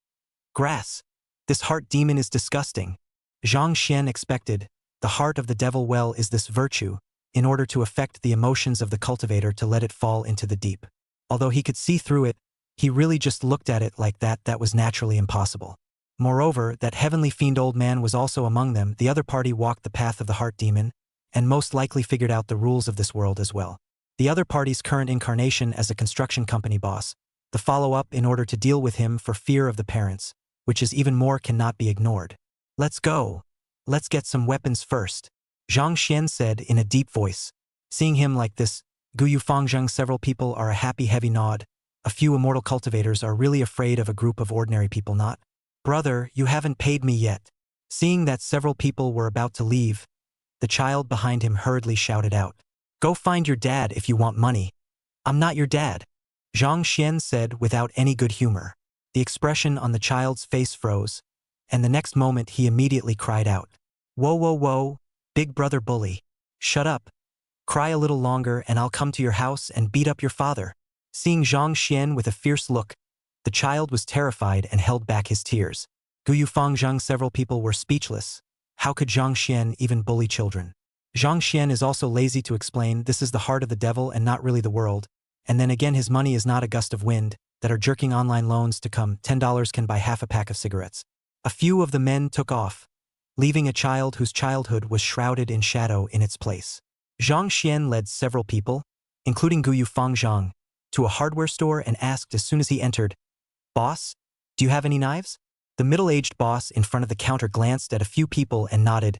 Speaker 2: Grass. This heart demon is disgusting. Zhang Xian expected. The heart of the devil well is this virtue, in order to affect the emotions of the cultivator to let it fall into the deep. Although he could see through it, he really just looked at it like that was naturally impossible. Moreover, that heavenly fiend old man was also among them. The other party walked the path of the heart demon, and most likely figured out the rules of this world as well. The other party's current incarnation as a construction company boss, the follow-up in order to deal with him for fear of the parents, which is even more cannot be ignored. Let's go. Let's get some weapons first. Zhang Xian said in a deep voice. Seeing him like this, Guyu Fangjing several people are a happy heavy nod. A few immortal cultivators are really afraid of a group of ordinary people not. Brother, you haven't paid me yet. Seeing that several people were about to leave, the child behind him hurriedly shouted out. Go find your dad if you want money. I'm not your dad. Zhang Xian said without any good humor. The expression on the child's face froze, and the next moment he immediately cried out. Whoa, whoa, whoa, big brother bully. Shut up. Cry a little longer and I'll come to your house and beat up your father. Seeing Zhang Xian with a fierce look, the child was terrified and held back his tears. Guyu Fangjing several people were speechless. How could Zhang Xian even bully children? Zhang Xian is also lazy to explain this is the heart of the devil and not really the world, and then again his money is not a gust of wind that are jerking online loans to come. $10 can buy half a pack of cigarettes. A few of the men took off, leaving a child whose childhood was shrouded in shadow in its place. Zhang Xian led several people, including Guyu Fangzhang, to a hardware store and asked as soon as he entered, "Boss, do you have any knives?" The middle-aged boss in front of the counter glanced at a few people and nodded.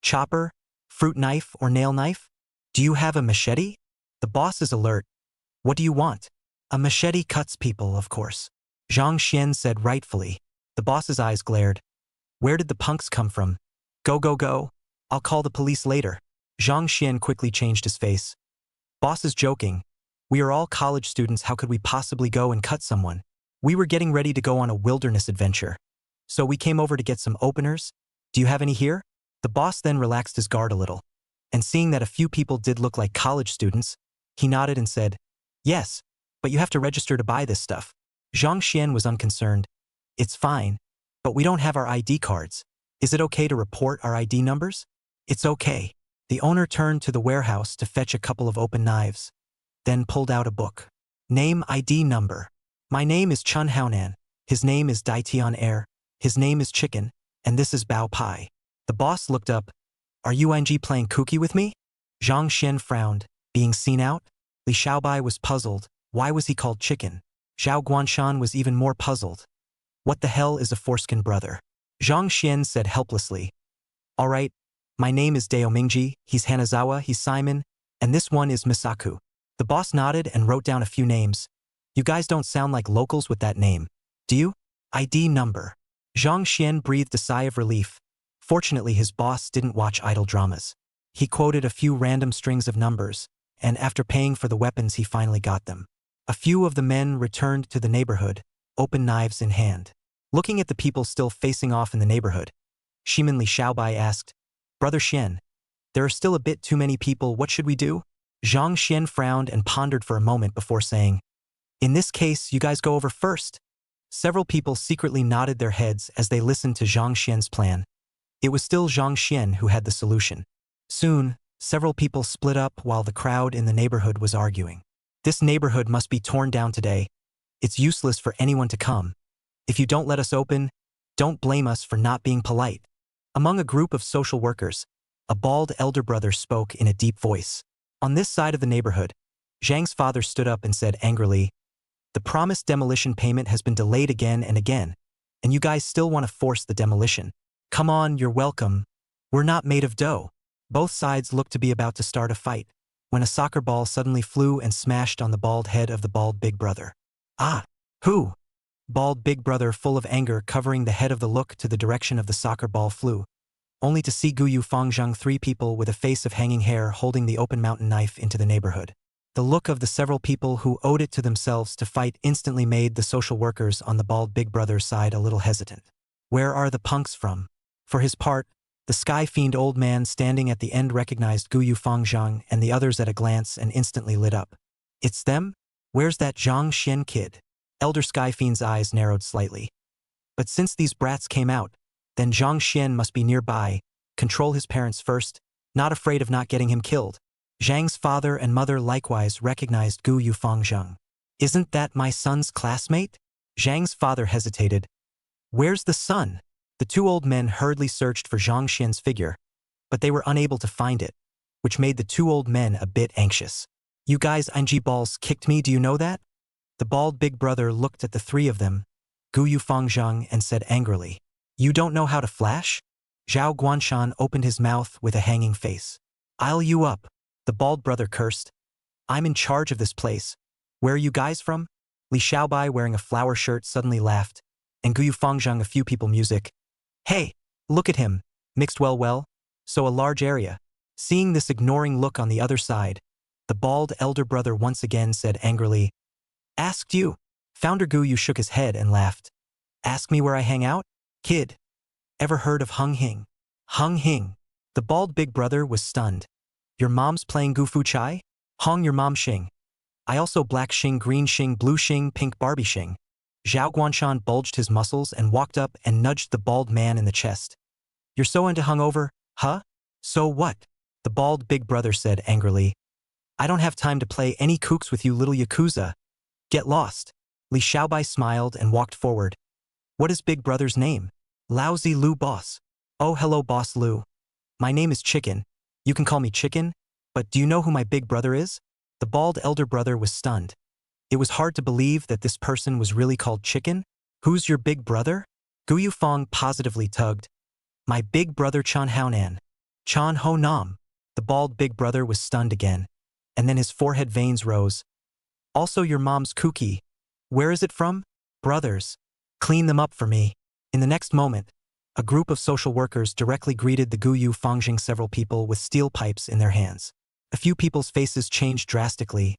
Speaker 2: "Chopper, fruit knife or nail knife? Do you have a machete?" The boss is alert. "What do you want?" "A machete cuts people, of course," Zhang Xian said rightfully. The boss's eyes glared. "Where did the punks come from? Go, go, go. I'll call the police later." Zhang Xian quickly changed his face. "Boss is joking. We are all college students, how could we possibly go and cut someone? We were getting ready to go on a wilderness adventure. So we came over to get some openers. Do you have any here?" The boss then relaxed his guard a little, and seeing that a few people did look like college students, he nodded and said, "Yes, but you have to register to buy this stuff." Zhang Xian was unconcerned. "It's fine, but we don't have our ID cards. Is it okay to report our ID numbers?" "It's okay." The owner turned to the warehouse to fetch a couple of open knives, then pulled out a book. "Name, ID number. My name is Chun Haonan. His name is Dai Tian Air. His name is Chicken, and this is Bao Pai." The boss looked up. "Are you ING playing kooky with me?" Zhang Xian frowned. Being seen out? Li Xiaobai was puzzled. Why was he called Chicken? Zhao Guanshan was even more puzzled. What the hell is a foreskin brother? Zhang Xian said helplessly. "All right, my name is Dao Mingji, he's Hanazawa, he's Simon, and this one is Misaku." The boss nodded and wrote down a few names. "You guys don't sound like locals with that name, do you?" "ID number." Zhang Xian breathed a sigh of relief. Fortunately, his boss didn't watch idle dramas. He quoted a few random strings of numbers, and after paying for the weapons, he finally got them. A few of the men returned to the neighborhood, open knives in hand. Looking at the people still facing off in the neighborhood, Shimin Li Xiaobai asked, "Brother Xian, there are still a bit too many people, what should we do?" Zhang Xian frowned and pondered for a moment before saying, "In this case, you guys go over first." Several people secretly nodded their heads as they listened to Zhang Xian's plan. It was still Zhang Xian who had the solution. Soon, several people split up while the crowd in the neighborhood was arguing. "This neighborhood must be torn down today. It's useless for anyone to come. If you don't let us open, don't blame us for not being polite." Among a group of social workers, a bald elder brother spoke in a deep voice. On this side of the neighborhood, Zhang's father stood up and said angrily, "The promised demolition payment has been delayed again and again, and you guys still want to force the demolition. Come on, you're welcome. We're not made of dough." Both sides looked to be about to start a fight, when a soccer ball suddenly flew and smashed on the bald head of the bald big brother. "Ah, who?" Bald big brother, full of anger, covering the head of the look to the direction of the soccer ball flew, only to see Guyu Fangzhang, three people with a face of hanging hair holding the open mountain knife into the neighborhood. The look of the several people who owed it to themselves to fight instantly made the social workers on the bald big brother's side a little hesitant. "Where are the punks from?" For his part, the sky-fiend old man standing at the end recognized Guyu Fangzhang and the others at a glance and instantly lit up. "It's them? Where's that Zhang Xian kid?" Elder Sky-fiend's eyes narrowed slightly. "But since these brats came out, then Zhang Xian must be nearby. Control his parents first, not afraid of not getting him killed." Zhang's father and mother likewise recognized Gu Yufangzheng. "Isn't that my son's classmate?" Zhang's father hesitated. "Where's the son?" The two old men hurriedly searched for Zhang Xian's figure, but they were unable to find it, which made the two old men a bit anxious. "You guys ING balls kicked me, do you know that?" The bald big brother looked at the three of them, Gu Yufangzheng, and said angrily, "You don't know how to flash?" Zhao Guanshan opened his mouth with a hanging face. "I'll you up." The bald brother cursed. "I'm in charge of this place. Where are you guys from?" Li Xiaobai, wearing a flower shirt, suddenly laughed, and Gu Yufangzheng, a few people music. "Hey, look at him, mixed well, so a large area." Seeing this ignoring look on the other side, the bald elder brother once again said angrily, "Asked you." Founder Gu Yu shook his head and laughed. "Ask me where I hang out? Kid, ever heard of Hung Hing?" Hung Hing. The bald big brother was stunned. "Your mom's playing Gu Fu Chai? Hong your mom Xing. I also black Xing, green Xing, blue Xing, pink Barbie Xing." Zhao Guanshan bulged his muscles and walked up and nudged the bald man in the chest. "You're so into hungover, huh? So what?" The bald big brother said angrily. I don't have time to play any kooks with you little Yakuza. Get lost. Li Xiaobai smiled and walked forward. What is Big Brother's name? Lousy Lu Boss. Oh hello Boss Lu. My name is Chicken. You can call me Chicken, but do you know who my big brother is? The bald elder brother was stunned. It was hard to believe that this person was really called Chicken. Who's your big brother? Gu Yufeng positively tugged. My big brother Chan Haonan. Chan Ho Nam. The bald big brother was stunned again, and then his forehead veins rose. Also your mom's cookie. Where is it from? Brothers. Clean them up for me. In the next moment, a group of social workers directly greeted the Gu Yufeng, several people with steel pipes in their hands. A few people's faces changed drastically.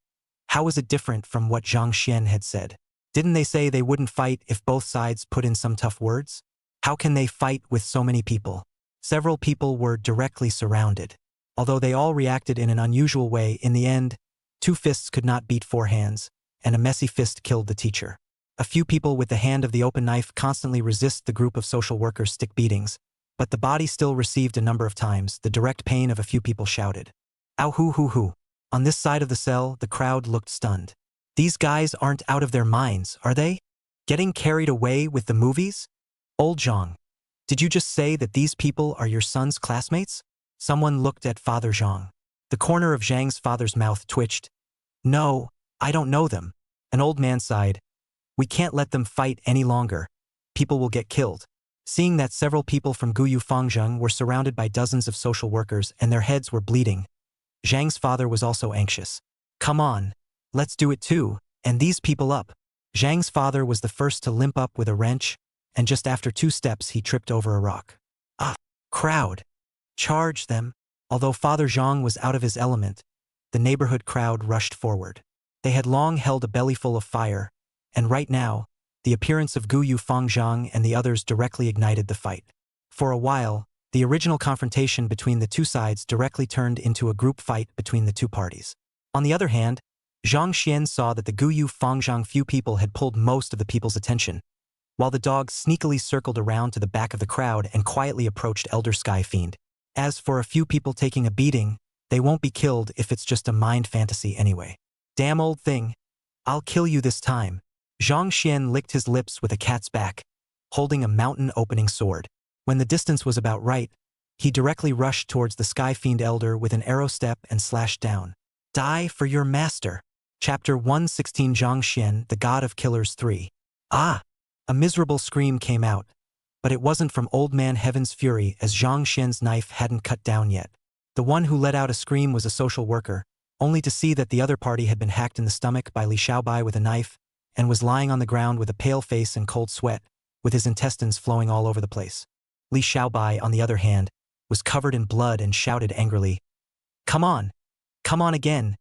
Speaker 2: How was it different from what Zhang Xian had said? Didn't they say they wouldn't fight if both sides put in some tough words? How can they fight with so many people? Several people were directly surrounded. Although they all reacted in an unusual way, in the end, 2 fists could not beat 4 hands, and a messy fist killed the teacher. A few people with the hand of the open knife constantly resist the group of social workers' stick beatings, but the body still received a number of times the direct pain of a few people shouted. Ow hoo hoo hoo. On this side of the cell, the crowd looked stunned. These guys aren't out of their minds, are they? Getting carried away with the movies? Old Zhang, did you just say that these people are your son's classmates? Someone looked at Father Zhang. The corner of Zhang's father's mouth twitched. No, I don't know them. An old man sighed. We can't let them fight any longer. People will get killed. Seeing that several people from Gu Yufeng were surrounded by dozens of social workers and their heads were bleeding, Zhang's father was also anxious. Come on, let's do it too, and these people up. Zhang's father was the first to limp up with a wrench, and just after 2 steps he tripped over a rock. Ah, crowd. Charge them. Although Father Zhang was out of his element, the neighborhood crowd rushed forward. They had long held a bellyful of fire, and right now, the appearance of Gu Yufeng and the others directly ignited the fight. For a while, the original confrontation between the 2 sides directly turned into a group fight between the 2 parties. On the other hand, Zhang Xian saw that the Gu Yufeng few people had pulled most of the people's attention, while the dog sneakily circled around to the back of the crowd and quietly approached Elder Sky Fiend. As for a few people taking a beating, they won't be killed if it's just a mind fantasy anyway. Damn old thing. I'll kill you this time. Zhang Xian licked his lips with a cat's back, holding a mountain-opening sword. When the distance was about right, he directly rushed towards the Sky Fiend Elder with an arrow step and slashed down. Die for your master. Chapter 116 Zhang Xian, the God of Killers 3. Ah! A miserable scream came out, but it wasn't from Old Man Heaven's fury as Zhang Xian's knife hadn't cut down yet. The one who let out a scream was a social worker, only to see that the other party had been hacked in the stomach by Li Xiaobai with a knife, and was lying on the ground with a pale face and cold sweat, with his intestines flowing all over the place. Li Xiaobai, on the other hand, was covered in blood and shouted angrily, Come on! Come on again!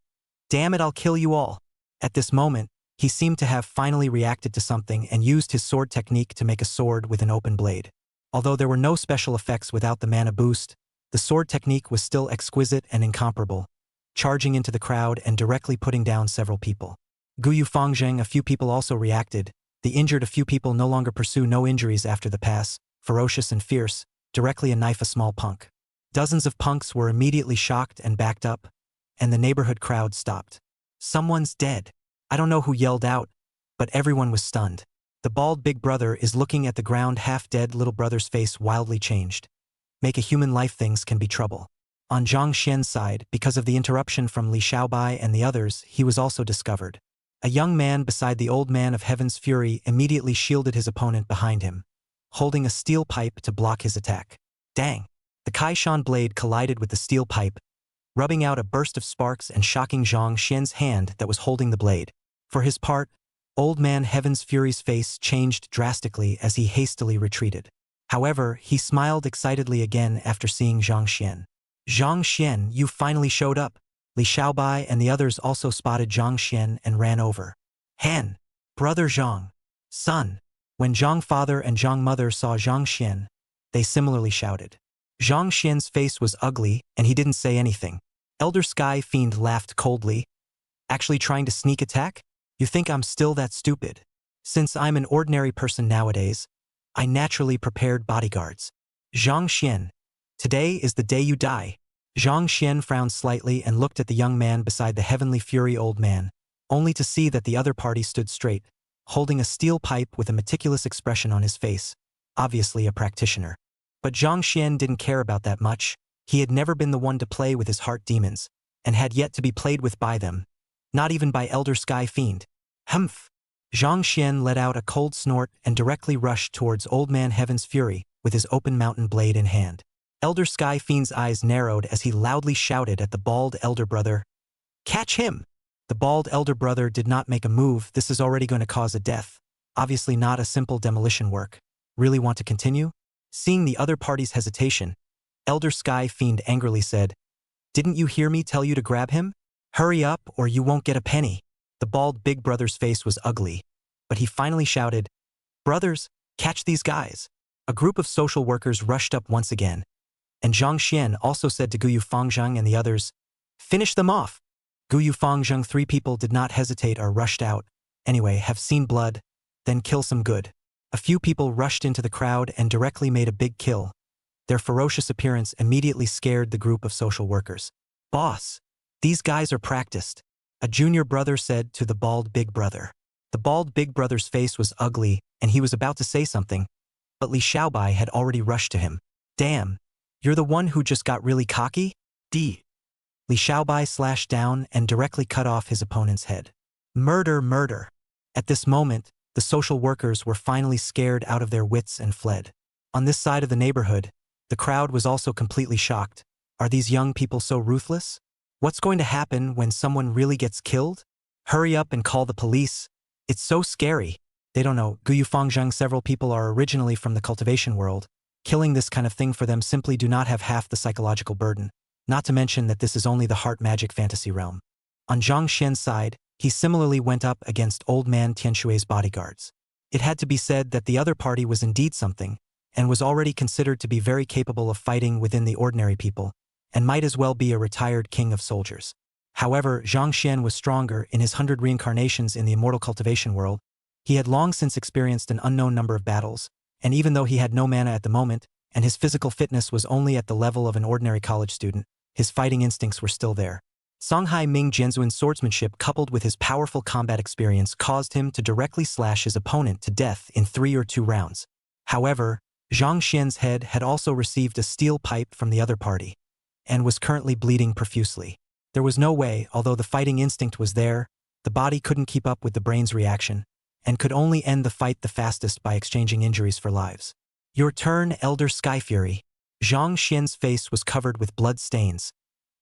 Speaker 2: Damn it, I'll kill you all! At this moment, he seemed to have finally reacted to something and used his sword technique to make a sword with an open blade. Although there were no special effects without the mana boost, the sword technique was still exquisite and incomparable, charging into the crowd and directly putting down several people. Gu Yufeng, a few people also reacted. The injured a few people no longer pursue no injuries after the pass, ferocious and fierce, directly a knife a small punk. Dozens of punks were immediately shocked and backed up, and the neighborhood crowd stopped. Someone's dead. I don't know who yelled out, but everyone was stunned. The bald big brother is looking at the ground, half-dead little brother's face wildly changed. Make a human life, things can be trouble. On Zhang Xian's side, because of the interruption from Li Xiaobai and the others, he was also discovered. A young man beside the Old Man of Heaven's fury immediately shielded his opponent behind him, holding a steel pipe to block his attack. Dang! The Kaishan blade collided with the steel pipe, rubbing out a burst of sparks and shocking Zhang Xian's hand that was holding the blade. For his part, Old Man Heaven's fury's face changed drastically as he hastily retreated. However, he smiled excitedly again after seeing Zhang Xian. Zhang Xian, you finally showed up. Li Xiaobai and the others also spotted Zhang Xian and ran over. Han! Brother Zhang! Son! When Zhang father and Zhang mother saw Zhang Xian, they similarly shouted. Zhang Xian's face was ugly, and he didn't say anything. Elder Sky Fiend laughed coldly. Actually trying to sneak attack? You think I'm still that stupid? Since I'm an ordinary person nowadays, I naturally prepared bodyguards. Zhang Xian, today is the day you die. Zhang Xian frowned slightly and looked at the young man beside the heavenly fury old man, only to see that the other party stood straight, holding a steel pipe with a meticulous expression on his face, obviously a practitioner. But Zhang Xian didn't care about that much. He had never been the one to play with his heart demons, and had yet to be played with by them, not even by Elder Sky Fiend. Humph! Zhang Xian let out a cold snort and directly rushed towards Old Man Heaven's Fury with his open mountain blade in hand. Elder Sky Fiend's eyes narrowed as he loudly shouted at the bald elder brother, "Catch him!" The bald elder brother did not make a move. This is already going to cause a death. Obviously not a simple demolition work. Really want to continue? Seeing the other party's hesitation, Elder Sky Fiend angrily said, "Didn't you hear me tell you to grab him? Hurry up or you won't get a penny." The bald big brother's face was ugly, but he finally shouted, "Brothers, catch these guys." A group of social workers rushed up once again, and Zhang Xian also said to Guyu Fangzheng and the others, "Finish them off." Guyu Fangzheng, 3 people did not hesitate or rushed out. Anyway, have seen blood, then kill some good. A few people rushed into the crowd and directly made a big kill. Their ferocious appearance immediately scared the group of social workers. "Boss, these guys are practiced," a junior brother said to the bald big brother. The bald big brother's face was ugly and he was about to say something, but Li Xiaobai had already rushed to him. "Damn, you're the one who just got really cocky?" Li Xiaobai slashed down and directly cut off his opponent's head. Murder, murder. At this moment, the social workers were finally scared out of their wits and fled. On this side of the neighborhood, the crowd was also completely shocked. Are these young people so ruthless? What's going to happen when someone really gets killed? Hurry up and call the police. It's so scary. They don't know. Guyu Fangzheng, several people are originally from the cultivation world. Killing this kind of thing for them simply do not have half the psychological burden. Not to mention that this is only the heart magic fantasy realm. On Zhang Xian's side, he similarly went up against Old Man Tianshui's bodyguards. It had to be said that the other party was indeed something, and was already considered to be very capable of fighting within the ordinary people, and might as well be a retired king of soldiers. However, Zhang Xian was stronger. In his 100 reincarnations in the immortal cultivation world, he had long since experienced an unknown number of battles, and even though he had no mana at the moment, and his physical fitness was only at the level of an ordinary college student, his fighting instincts were still there. Songhai Ming Jianzuan's swordsmanship coupled with his powerful combat experience caused him to directly slash his opponent to death in 3 or 2 rounds. However, Zhang Xian's head had also received a steel pipe from the other party, and was currently bleeding profusely. There was no way, although the fighting instinct was there, the body couldn't keep up with the brain's reaction, and could only end the fight the fastest by exchanging injuries for lives. "Your turn, Elder Sky Fury." Zhang Xian's face was covered with blood stains,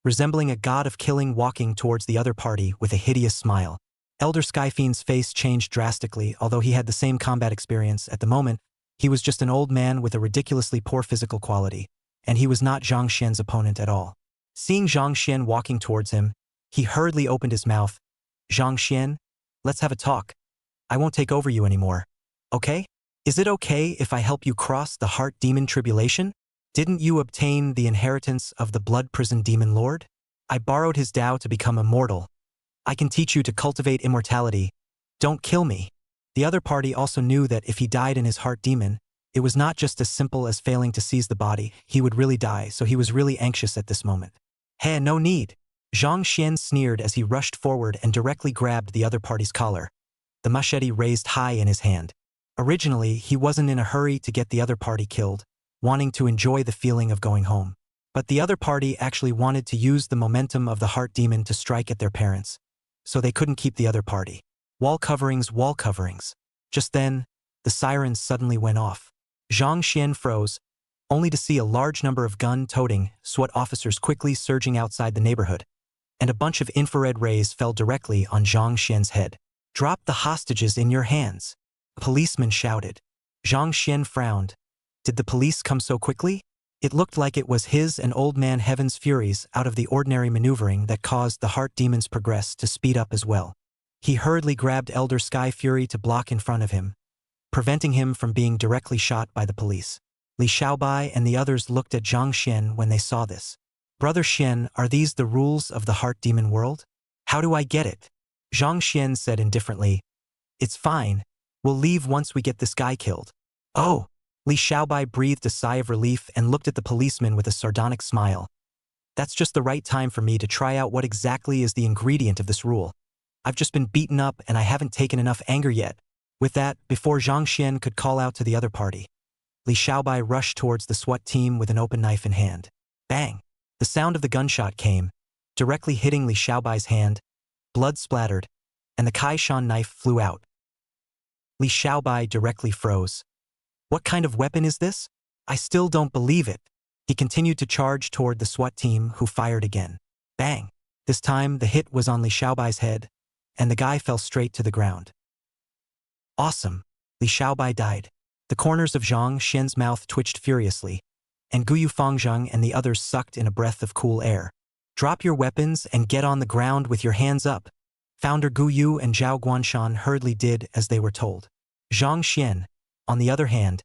Speaker 2: resembling a god of killing walking towards the other party with a hideous smile. Elder Skyfiend's face changed drastically. Although he had the same combat experience at the moment, he was just an old man with a ridiculously poor physical quality, and he was not Zhang Xian's opponent at all. Seeing Zhang Xian walking towards him, he hurriedly opened his mouth. "Zhang Xian, let's have a talk. I won't take over you anymore. Okay? Is it okay if I help you cross the heart demon tribulation? Didn't you obtain the inheritance of the blood prison demon lord? I borrowed his Tao to become immortal. I can teach you to cultivate immortality. Don't kill me." The other party also knew that if he died in his heart demon, it was not just as simple as failing to seize the body, he would really die, so he was really anxious at this moment. "Hey, no need." Zhang Xian sneered as he rushed forward and directly grabbed the other party's collar, the machete raised high in his hand. Originally, he wasn't in a hurry to get the other party killed, wanting to enjoy the feeling of going home. But the other party actually wanted to use the momentum of the heart demon to strike at their parents, so they couldn't keep the other party. Wall coverings, wall coverings. Just then, the sirens suddenly went off. Zhang Xian froze, only to see a large number of gun-toting SWAT officers quickly surging outside the neighborhood, and a bunch of infrared rays fell directly on Zhang Xian's head. "Drop the hostages in your hands," a policeman shouted. Zhang Xian frowned. Did the police come so quickly? It looked like it was his and Old Man Heaven's furies out of the ordinary maneuvering that caused the heart demon's progress to speed up as well. He hurriedly grabbed Elder Sky Fury to block in front of him, preventing him from being directly shot by the police. Li Xiaobai and the others looked at Zhang Xian when they saw this. "Brother Xian, are these the rules of the heart demon world? How do I get it?" Zhang Xian said indifferently, "It's fine. We'll leave once we get this guy killed." "Oh!" Li Xiaobai breathed a sigh of relief and looked at the policeman with a sardonic smile. That's just the right time for me to try out what exactly is the ingredient of this rule. I've just been beaten up and I haven't taken enough anger yet. With that, before Zhang Xian could call out to the other party, Li Xiaobai rushed towards the SWAT team with an open knife in hand. Bang! The sound of the gunshot came, directly hitting Li Xiaobai's hand. Blood splattered, and the Kai Shan knife flew out. Li Xiaobai directly froze. What kind of weapon is this? I still don't believe it. He continued to charge toward the SWAT team, who fired again. Bang! This time, the hit was on Li Xiaobai's head, and the guy fell straight to the ground. Awesome! Li Xiaobai died. The corners of Zhang Xian's mouth twitched furiously, and Guyu Fangzheng and the others sucked in a breath of cool air. Drop your weapons and get on the ground with your hands up. Founder Guyu and Zhao Guanshan hurriedly did as they were told. Zhang Xian, on the other hand,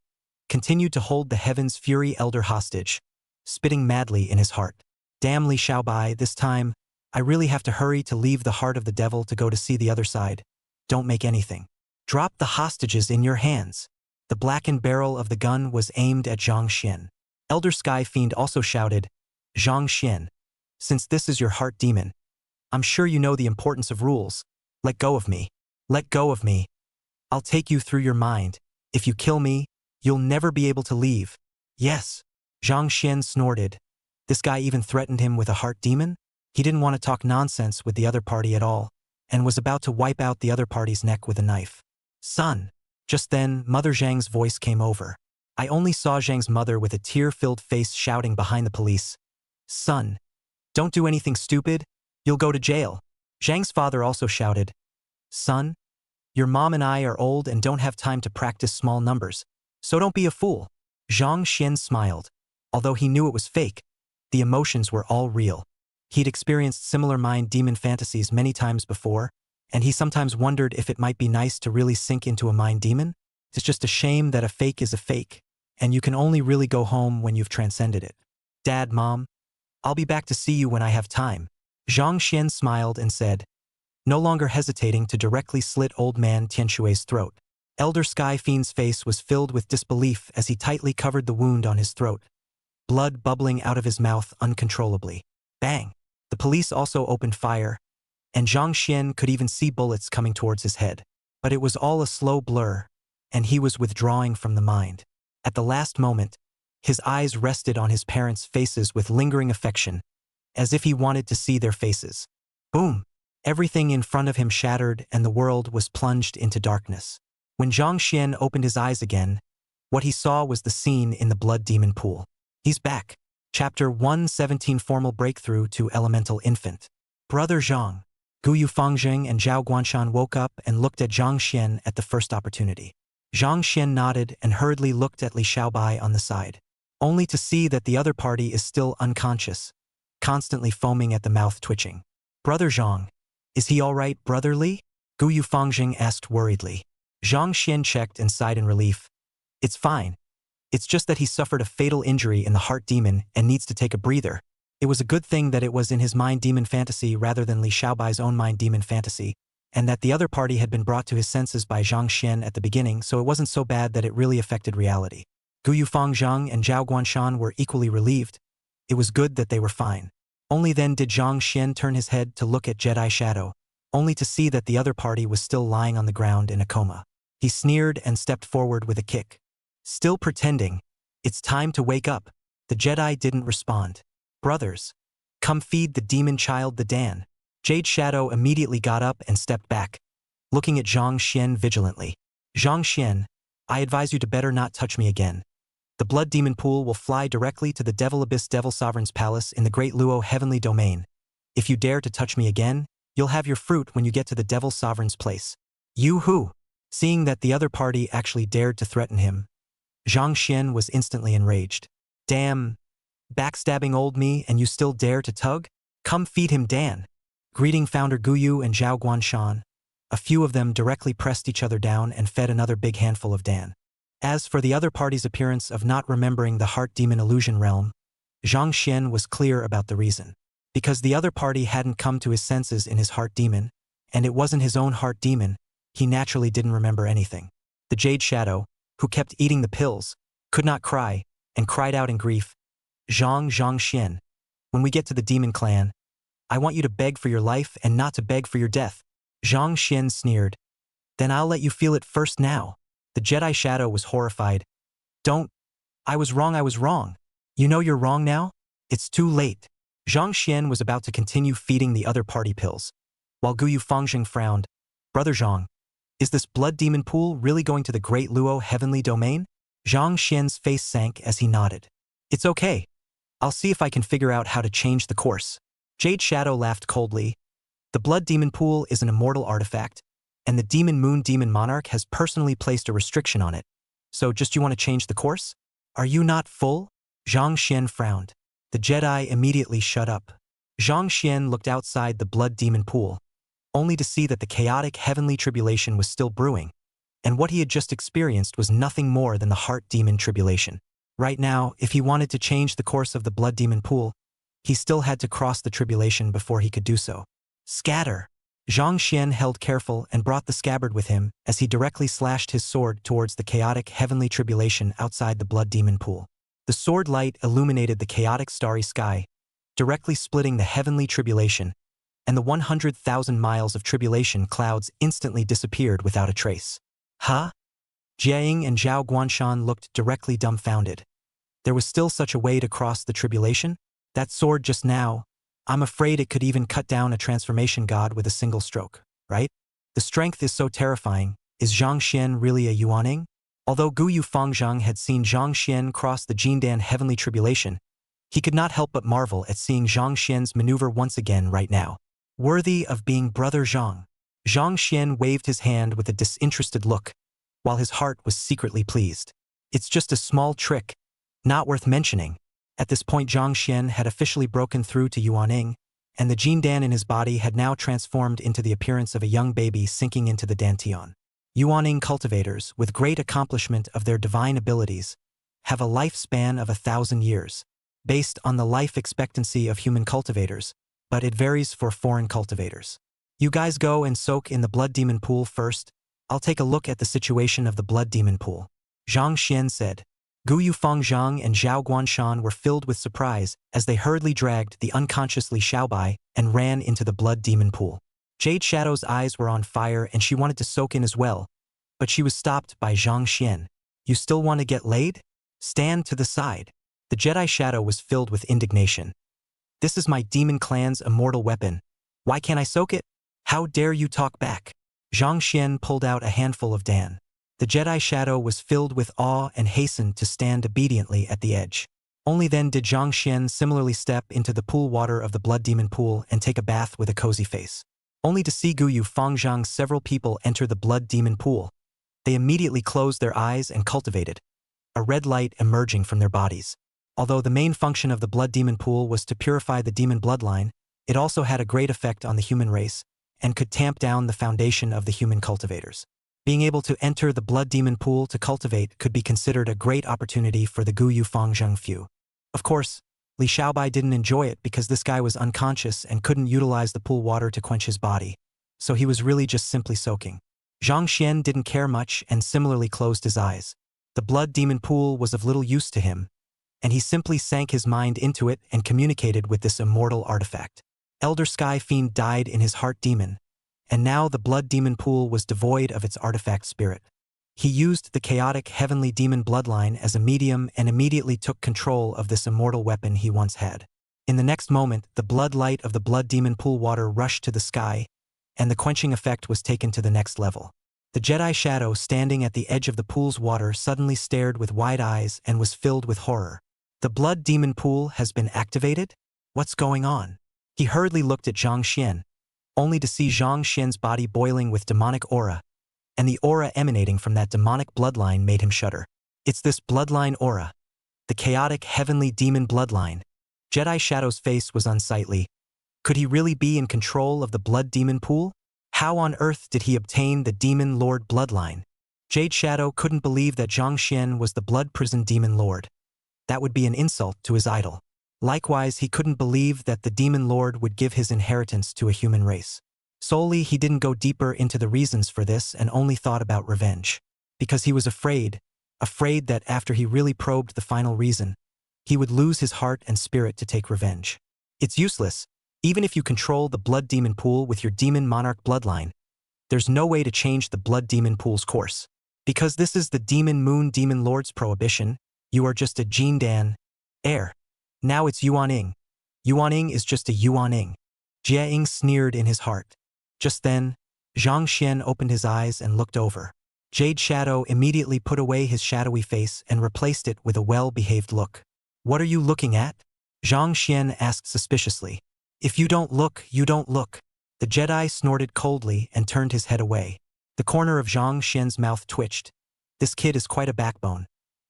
Speaker 2: continued to hold the Heaven's Fury Elder hostage, spitting madly in his heart. Damn Li Xiaobai, this time, I really have to hurry to leave the heart of the devil to go to see the other side. Don't make anything. Drop the hostages in your hands. The blackened barrel of the gun was aimed at Zhang Xian. Elder Sky Fiend also shouted, Zhang Xian, since this is your heart demon, I'm sure you know the importance of rules. Let go of me. Let go of me. I'll take you through your mind. If you kill me, you'll never be able to leave. Yes. Zhang Xian snorted. This guy even threatened him with a heart demon? He didn't want to talk nonsense with the other party at all, and was about to wipe out the other party's neck with a knife. Son. Just then, Mother Zhang's voice came over. I only saw Zhang's mother with a tear-filled face shouting behind the police. Son. Don't do anything stupid. You'll go to jail. Zhang's father also shouted. Son. Your mom and I are old and don't have time to practice small numbers, so don't be a fool. Zhang Xian smiled. Although he knew it was fake, the emotions were all real. He'd experienced similar mind demon fantasies many times before, and he sometimes wondered if it might be nice to really sink into a mind demon. It's just a shame that a fake is a fake, and you can only really go home when you've transcended it. Dad, Mom, I'll be back to see you when I have time. Zhang Xian smiled and said, no longer hesitating to directly slit old man Tianshui's throat. Elder Sky Fiend's face was filled with disbelief as he tightly covered the wound on his throat, blood bubbling out of his mouth uncontrollably. Bang! The police also opened fire, and Zhang Xian could even see bullets coming towards his head. But it was all a slow blur, and he was withdrawing from the mind. At the last moment, his eyes rested on his parents' faces with lingering affection, as if he wanted to see their faces. Boom! Everything in front of him shattered and the world was plunged into darkness. When Zhang Xian opened his eyes again, what he saw was the scene in the blood demon pool. He's back. Chapter 117 Formal Breakthrough to Elemental Infant. Brother Zhang. Guyu Fangzheng and Zhao Guanshan woke up and looked at Zhang Xian at the first opportunity. Zhang Xian nodded and hurriedly looked at Li Xiaobai on the side, only to see that the other party is still unconscious, constantly foaming at the mouth, twitching. Brother Zhang. Is he all right, Brother Li? Guyu Fangzheng asked worriedly. Zhang Xian checked and sighed in relief. It's fine. It's just that he suffered a fatal injury in the heart demon and needs to take a breather. It was a good thing that it was in his mind demon fantasy rather than Li Xiaobai's own mind demon fantasy, and that the other party had been brought to his senses by Zhang Xian at the beginning, so it wasn't so bad that it really affected reality. Guyu Fangzheng and Zhao Guanshan were equally relieved. It was good that they were fine. Only then did Zhang Xian turn his head to look at Jedi Shadow, only to see that the other party was still lying on the ground in a coma. He sneered and stepped forward with a kick. Still pretending. It's time to wake up. The Jedi didn't respond. Brothers, come feed the demon child the Dan. Jade Shadow immediately got up and stepped back, looking at Zhang Xian vigilantly. Zhang Xian, I advise you to better not touch me again. The blood demon pool will fly directly to the Devil Abyss Devil Sovereign's palace in the Great Luo Heavenly Domain. If you dare to touch me again, you'll have your fruit when you get to the Devil Sovereign's place. You who? Seeing that the other party actually dared to threaten him, Zhang Xian was instantly enraged. Damn! Backstabbing old me and you still dare to tug? Come feed him Dan. Greeting Founder Guyu and Zhao Guanshan, a few of them directly pressed each other down and fed another big handful of Dan. As for the other party's appearance of not remembering the heart demon illusion realm, Zhang Xian was clear about the reason. Because the other party hadn't come to his senses in his heart demon, and it wasn't his own heart demon, he naturally didn't remember anything. The Jade Shadow, who kept eating the pills, could not cry, and cried out in grief, Zhang Xian, When we get to the demon clan, I want you to beg for your life and not to beg for your death. Zhang Xian sneered. Then I'll let you feel it first now. The Jedi Shadow was horrified. Don't. I was wrong. You know you're wrong now? It's too late. Zhang Xian was about to continue feeding the other party pills, while Guyu Fangzheng frowned. Brother Zhang, is this blood demon pool really going to the Great Luo heavenly domain? Zhang Xian's face sank as he nodded. It's okay. I'll see if I can figure out how to change the course. Jade Shadow laughed coldly. The blood demon pool is an immortal artifact, and the Demon Moon Demon Monarch has personally placed a restriction on it. So just you want to change the course? Are you not full? Zhang Xian frowned. The Jedi immediately shut up. Zhang Xian looked outside the blood demon pool, only to see that the chaotic heavenly tribulation was still brewing, and what he had just experienced was nothing more than the heart demon tribulation. Right now, if he wanted to change the course of the blood demon pool, he still had to cross the tribulation before he could do so. Scatter! Zhang Xian held careful and brought the scabbard with him as he directly slashed his sword towards the chaotic heavenly tribulation outside the blood demon pool. The sword light illuminated the chaotic starry sky, directly splitting the heavenly tribulation, and the 100,000 miles of tribulation clouds instantly disappeared without a trace. Huh? Jiaying and Zhao Guanshan looked directly dumbfounded. There was still such a way to cross the tribulation? That sword just now, I'm afraid it could even cut down a transformation god with a single stroke, right? The strength is so terrifying. Is Zhang Xian really a Yuaning? Although Guyu Fangzheng had seen Zhang Xian cross the Jindan heavenly tribulation, he could not help but marvel at seeing Zhang Xian's maneuver once again right now. Worthy of being Brother Zhang. Zhang Xian waved his hand with a disinterested look, while his heart was secretly pleased. It's just a small trick, not worth mentioning. At this point Zhang Xian had officially broken through to Yuaning, and the Jindan in his body had now transformed into the appearance of a young baby sinking into the Dantian. Yuaning cultivators, with great accomplishment of their divine abilities, have a lifespan of 1,000 years, based on the life expectancy of human cultivators, but it varies for foreign cultivators. You guys go and soak in the blood demon pool first. I'll take a look at the situation of the blood demon pool. Zhang Xian said. Guyu Fangzheng and Zhao Guanshan were filled with surprise as they hurriedly dragged the unconscious Li Xiaobai and ran into the blood demon pool. Jade Shadow's eyes were on fire and she wanted to soak in as well, but she was stopped by Zhang Xian. You still want to get laid? Stand to the side. The Jedi Shadow was filled with indignation. This is my demon clan's immortal weapon. Why can't I soak it? How dare you talk back? Zhang Xian pulled out a handful of Dan. The Jedi Shadow was filled with awe and hastened to stand obediently at the edge. Only then did Zhang Xian similarly step into the pool water of the blood demon pool and take a bath with a cozy face. Only to see Guyu Fangzheng several people enter the blood demon pool. They immediately closed their eyes and cultivated, a red light emerging from their bodies. Although the main function of the blood demon pool was to purify the demon bloodline, it also had a great effect on the human race and could tamp down the foundation of the human cultivators. Being able to enter the blood demon pool to cultivate could be considered a great opportunity for the Guyu Fangzheng few. Of course, Li Xiaobai didn't enjoy it because this guy was unconscious and couldn't utilize the pool water to quench his body, so he was really just simply soaking. Zhang Xian didn't care much and similarly closed his eyes. The blood demon pool was of little use to him, and he simply sank his mind into it and communicated with this immortal artifact. Elder Sky Fiend died in his heart demon, and now the blood demon pool was devoid of its artifact spirit. He used the chaotic heavenly demon bloodline as a medium and immediately took control of this immortal weapon he once had. In the next moment, the blood light of the blood demon pool water rushed to the sky, and the quenching effect was taken to the next level. The Jedi Shadow standing at the edge of the pool's water suddenly stared with wide eyes and was filled with horror. The blood demon pool has been activated? What's going on? He hurriedly looked at Zhang Xian, only to see Zhang Xian's body boiling with demonic aura, and the aura emanating from that demonic bloodline made him shudder. It's this bloodline aura, the chaotic heavenly demon bloodline. Jedi Shadow's face was unsightly. Could he really be in control of the blood demon pool? How on earth did he obtain the demon lord bloodline? Jade Shadow couldn't believe that Zhang Xian was the blood prison demon lord. That would be an insult to his idol. Likewise, he couldn't believe that the demon lord would give his inheritance to a human race. Solely, he didn't go deeper into the reasons for this and only thought about revenge. Because he was afraid that after he really probed the final reason, he would lose his heart and spirit to take revenge. It's useless. Even if you control the blood demon pool with your demon monarch bloodline, there's no way to change the blood demon pool's course. Because this is the demon moon demon lord's prohibition, you are just a Jindan heir. Now it's Yuaning. Yuaning is just a Yuaning. Jiaing sneered in his heart. Just then, Zhang Xian opened his eyes and looked over. Jade Shadow immediately put away his shadowy face and replaced it with a well-behaved look. What are you looking at? Zhang Xian asked suspiciously. If you don't look, you don't look. The Jedi snorted coldly and turned his head away. The corner of Zhang Xian's mouth twitched. This kid is quite a backbone.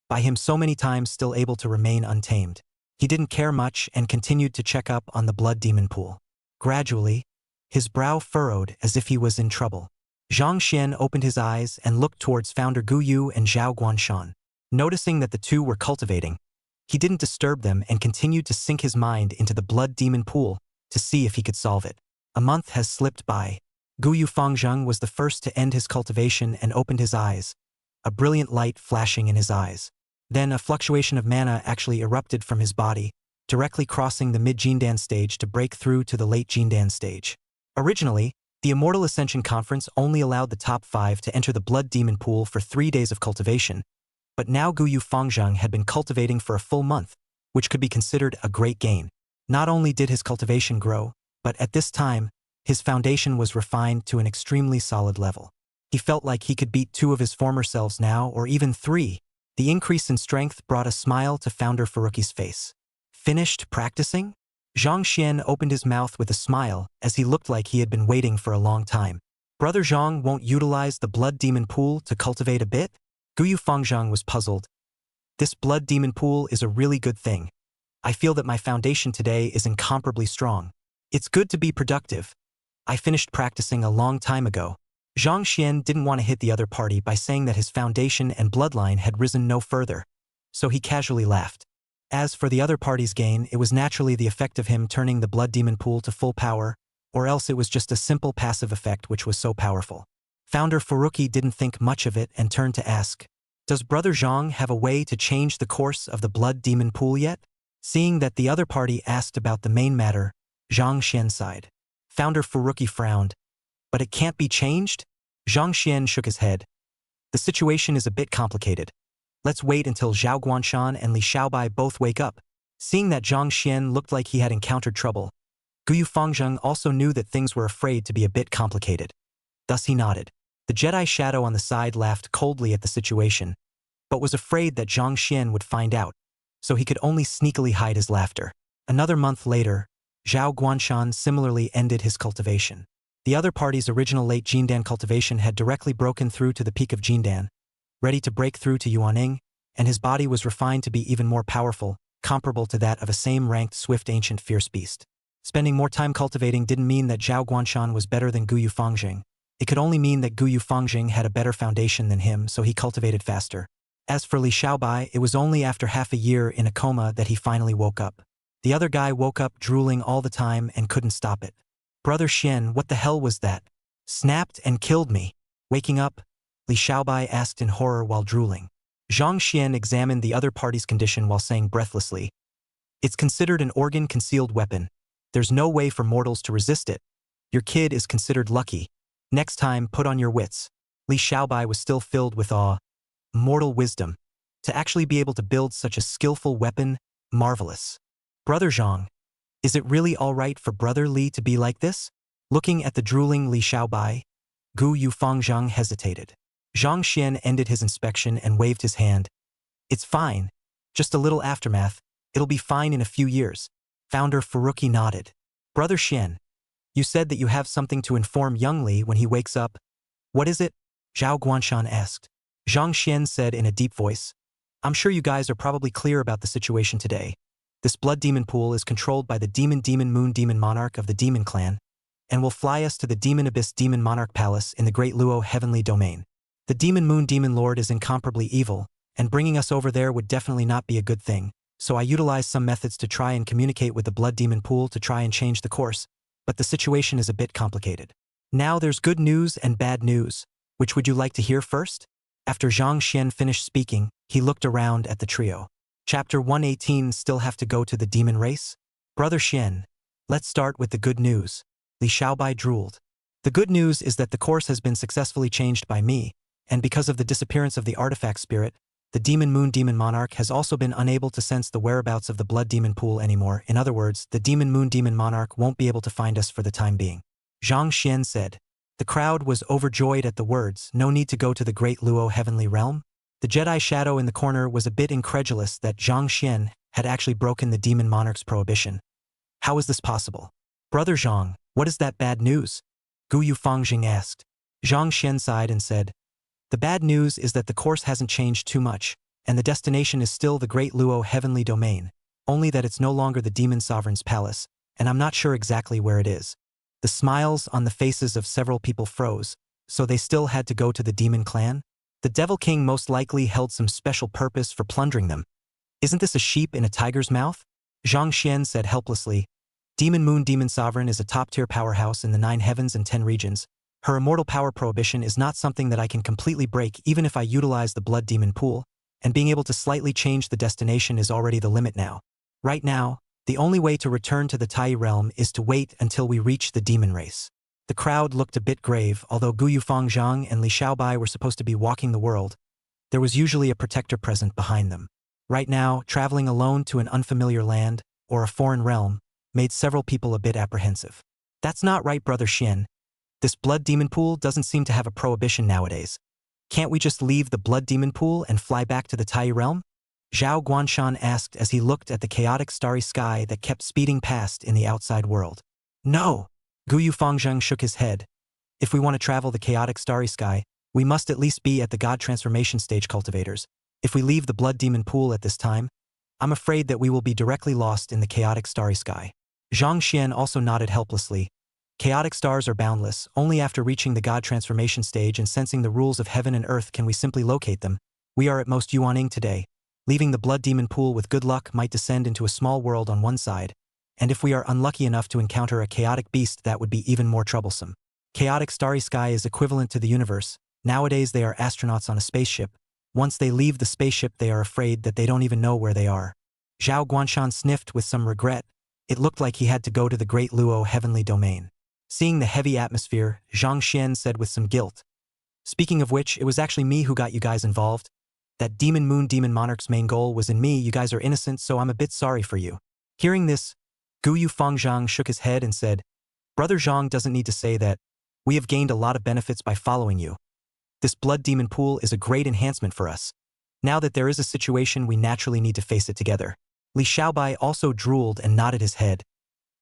Speaker 2: By him so many times still able to remain untamed. He didn't care much and continued to check up on the blood demon pool. Gradually, his brow furrowed as if he was in trouble. Zhang Xian opened his eyes and looked towards Founder Gu Yu and Zhao Guanshan. Noticing that the two were cultivating, he didn't disturb them and continued to sink his mind into the blood demon pool to see if he could solve it. A month has slipped by. Gu Yu Fangzheng was the first to end his cultivation and opened his eyes, a brilliant light flashing in his eyes. Then a fluctuation of mana actually erupted from his body, directly crossing the mid-Jindan stage to break through to the late Jindan stage. Originally, the Immortal Ascension Conference only allowed the top 5 to enter the blood demon pool for 3 days of cultivation, but now Gu Yu Fangzheng had been cultivating for a full month, which could be considered a great gain. Not only did his cultivation grow, but at this time, his foundation was refined to an extremely solid level. He felt like he could beat 2 of his former selves now, or even 3. The increase in strength brought a smile to Founder Faruqi's face. Finished practicing? Zhang Xian opened his mouth with a smile as he looked like he had been waiting for a long time. Brother Zhang won't utilize the blood demon pool to cultivate a bit? Gu Yu Fangzheng was puzzled. This blood demon pool is a really good thing. I feel that my foundation today is incomparably strong. It's good to be productive. I finished practicing a long time ago. Zhang Xian didn't want to hit the other party by saying that his foundation and bloodline had risen no further, so he casually laughed. As for the other party's gain, it was naturally the effect of him turning the blood demon pool to full power, or else it was just a simple passive effect which was so powerful. Founder Faruqi didn't think much of it and turned to ask, does Brother Zhang have a way to change the course of the blood demon pool yet? Seeing that the other party asked about the main matter, Zhang Xian sighed. Founder Faruqi frowned. But it can't be changed? Zhang Xian shook his head. The situation is a bit complicated. Let's wait until Zhao Guanshan and Li Xiaobai both wake up. Seeing that Zhang Xian looked like he had encountered trouble, Gu Yu Fangzheng also knew that things were afraid to be a bit complicated. Thus he nodded. The Jedi Shadow on the side laughed coldly at the situation, but was afraid that Zhang Xian would find out, so he could only sneakily hide his laughter. Another month later, Zhao Guanshan similarly ended his cultivation. The other party's original late Jindan cultivation had directly broken through to the peak of Jindan, ready to break through to Yuaning, and his body was refined to be even more powerful, comparable to that of a same-ranked swift ancient fierce beast. Spending more time cultivating didn't mean that Zhao Guanshan was better than Gu Yu Fangzheng. It could only mean that Gu Yu Fangzheng had a better foundation than him, so he cultivated faster. As for Li Xiaobai, it was only after half a year in a coma that he finally woke up. The other guy woke up drooling all the time and couldn't stop it. Brother Xian, what the hell was that? Snapped and killed me. Waking up, Li Xiaobai asked in horror while drooling. Zhang Xian examined the other party's condition while saying breathlessly, it's considered an organ-concealed weapon. There's no way for mortals to resist it. Your kid is considered lucky. Next time, put on your wits. Li Xiaobai was still filled with awe. Mortal wisdom. To actually be able to build such a skillful weapon, marvelous. Brother Zhang, is it really all right for Brother Li to be like this? Looking at the drooling Li Xiaobai, Gu Yu Fangzheng hesitated. Zhang Xian ended his inspection and waved his hand. It's fine. Just a little aftermath. It'll be fine in a few years. Founder Faruqi nodded. Brother Xian, you said that you have something to inform young Li when he wakes up. What is it? Zhao Guanshan asked. Zhang Xian said in a deep voice, I'm sure you guys are probably clear about the situation today. This blood demon pool is controlled by the demon moon demon monarch of the demon clan, and will fly us to the demon abyss demon monarch palace in the great Luo heavenly domain. The demon moon demon lord is incomparably evil, and bringing us over there would definitely not be a good thing, so I utilized some methods to try and communicate with the blood demon pool to try and change the course, but the situation is a bit complicated. Now there's good news and bad news. Which would you like to hear first? After Zhang Xian finished speaking, he looked around at the trio. Chapter 118 still have to go to the demon race? Brother Xian, Let's start with the good news. Li Xiaobai drooled. The good news is that the course has been successfully changed by me, and because of the disappearance of the artifact spirit, the demon moon demon monarch has also been unable to sense the whereabouts of the blood demon pool anymore. In other words, the demon moon demon monarch won't be able to find us for the time being. Zhang Xian said. The crowd was overjoyed at the words, no need to go to the great Luo heavenly realm. The Jedi shadow in the corner was a bit incredulous that Zhang Xian had actually broken the demon monarch's prohibition. How is this possible? Brother Zhang, what is that bad news? Gu Yufangjing asked. Zhang Xian sighed and said, the bad news is that the course hasn't changed too much, and the destination is still the great Luo heavenly domain, only that it's no longer the demon sovereign's palace, and I'm not sure exactly where it is. The smiles on the faces of several people froze, so they still had to go to the demon clan? The Devil King most likely held some special purpose for plundering them. Isn't this a sheep in a tiger's mouth? Zhang Xian said helplessly. Demon Moon Demon Sovereign is a top-tier powerhouse in the 9 heavens and 10 regions. Her immortal power prohibition is not something that I can completely break even if I utilize the blood demon pool, and being able to slightly change the destination is already the limit now. Right now, the only way to return to the Tai realm is to wait until we reach the demon race. The crowd looked a bit grave. Although Gu Yufangjing and Li Xiaobai were supposed to be walking the world, there was usually a protector present behind them. Right now, traveling alone to an unfamiliar land, or a foreign realm, made several people a bit apprehensive. That's not right, Brother Xian. This blood demon pool doesn't seem to have a prohibition nowadays. Can't we just leave the blood demon pool and fly back to the Tai realm? Zhao Guanshan asked as he looked at the chaotic starry sky that kept speeding past in the outside world. No! Gu Yufangjing shook his head. If we want to travel the chaotic starry sky, we must at least be at the God transformation stage cultivators. If we leave the blood demon pool at this time, I'm afraid that we will be directly lost in the chaotic starry sky. Zhang Xian also nodded helplessly. Chaotic stars are boundless. Only after reaching the God transformation stage and sensing the rules of heaven and earth can we simply locate them. We are at most Yuaning today. Leaving the blood demon pool with good luck might descend into a small world on one side, and if we are unlucky enough to encounter a chaotic beast, that would be even more troublesome. Chaotic starry sky is equivalent to the universe. Nowadays they are astronauts on a spaceship. Once they leave the spaceship, they are afraid that they don't even know where they are. Zhao Guanshan sniffed with some regret. It looked like he had to go to the great Luo heavenly domain. Seeing the heavy atmosphere, Zhang Xian said with some guilt. Speaking of which, it was actually me who got you guys involved. That Demon Moon Demon Monarch's main goal was in me. You guys are innocent, so I'm a bit sorry for you. Hearing this, Gu Yufangjing shook his head and said, Brother Zhang doesn't need to say that. We have gained a lot of benefits by following you. This blood demon pool is a great enhancement for us. Now that there is a situation, we naturally need to face it together. Li Xiaobai also drooled and nodded his head.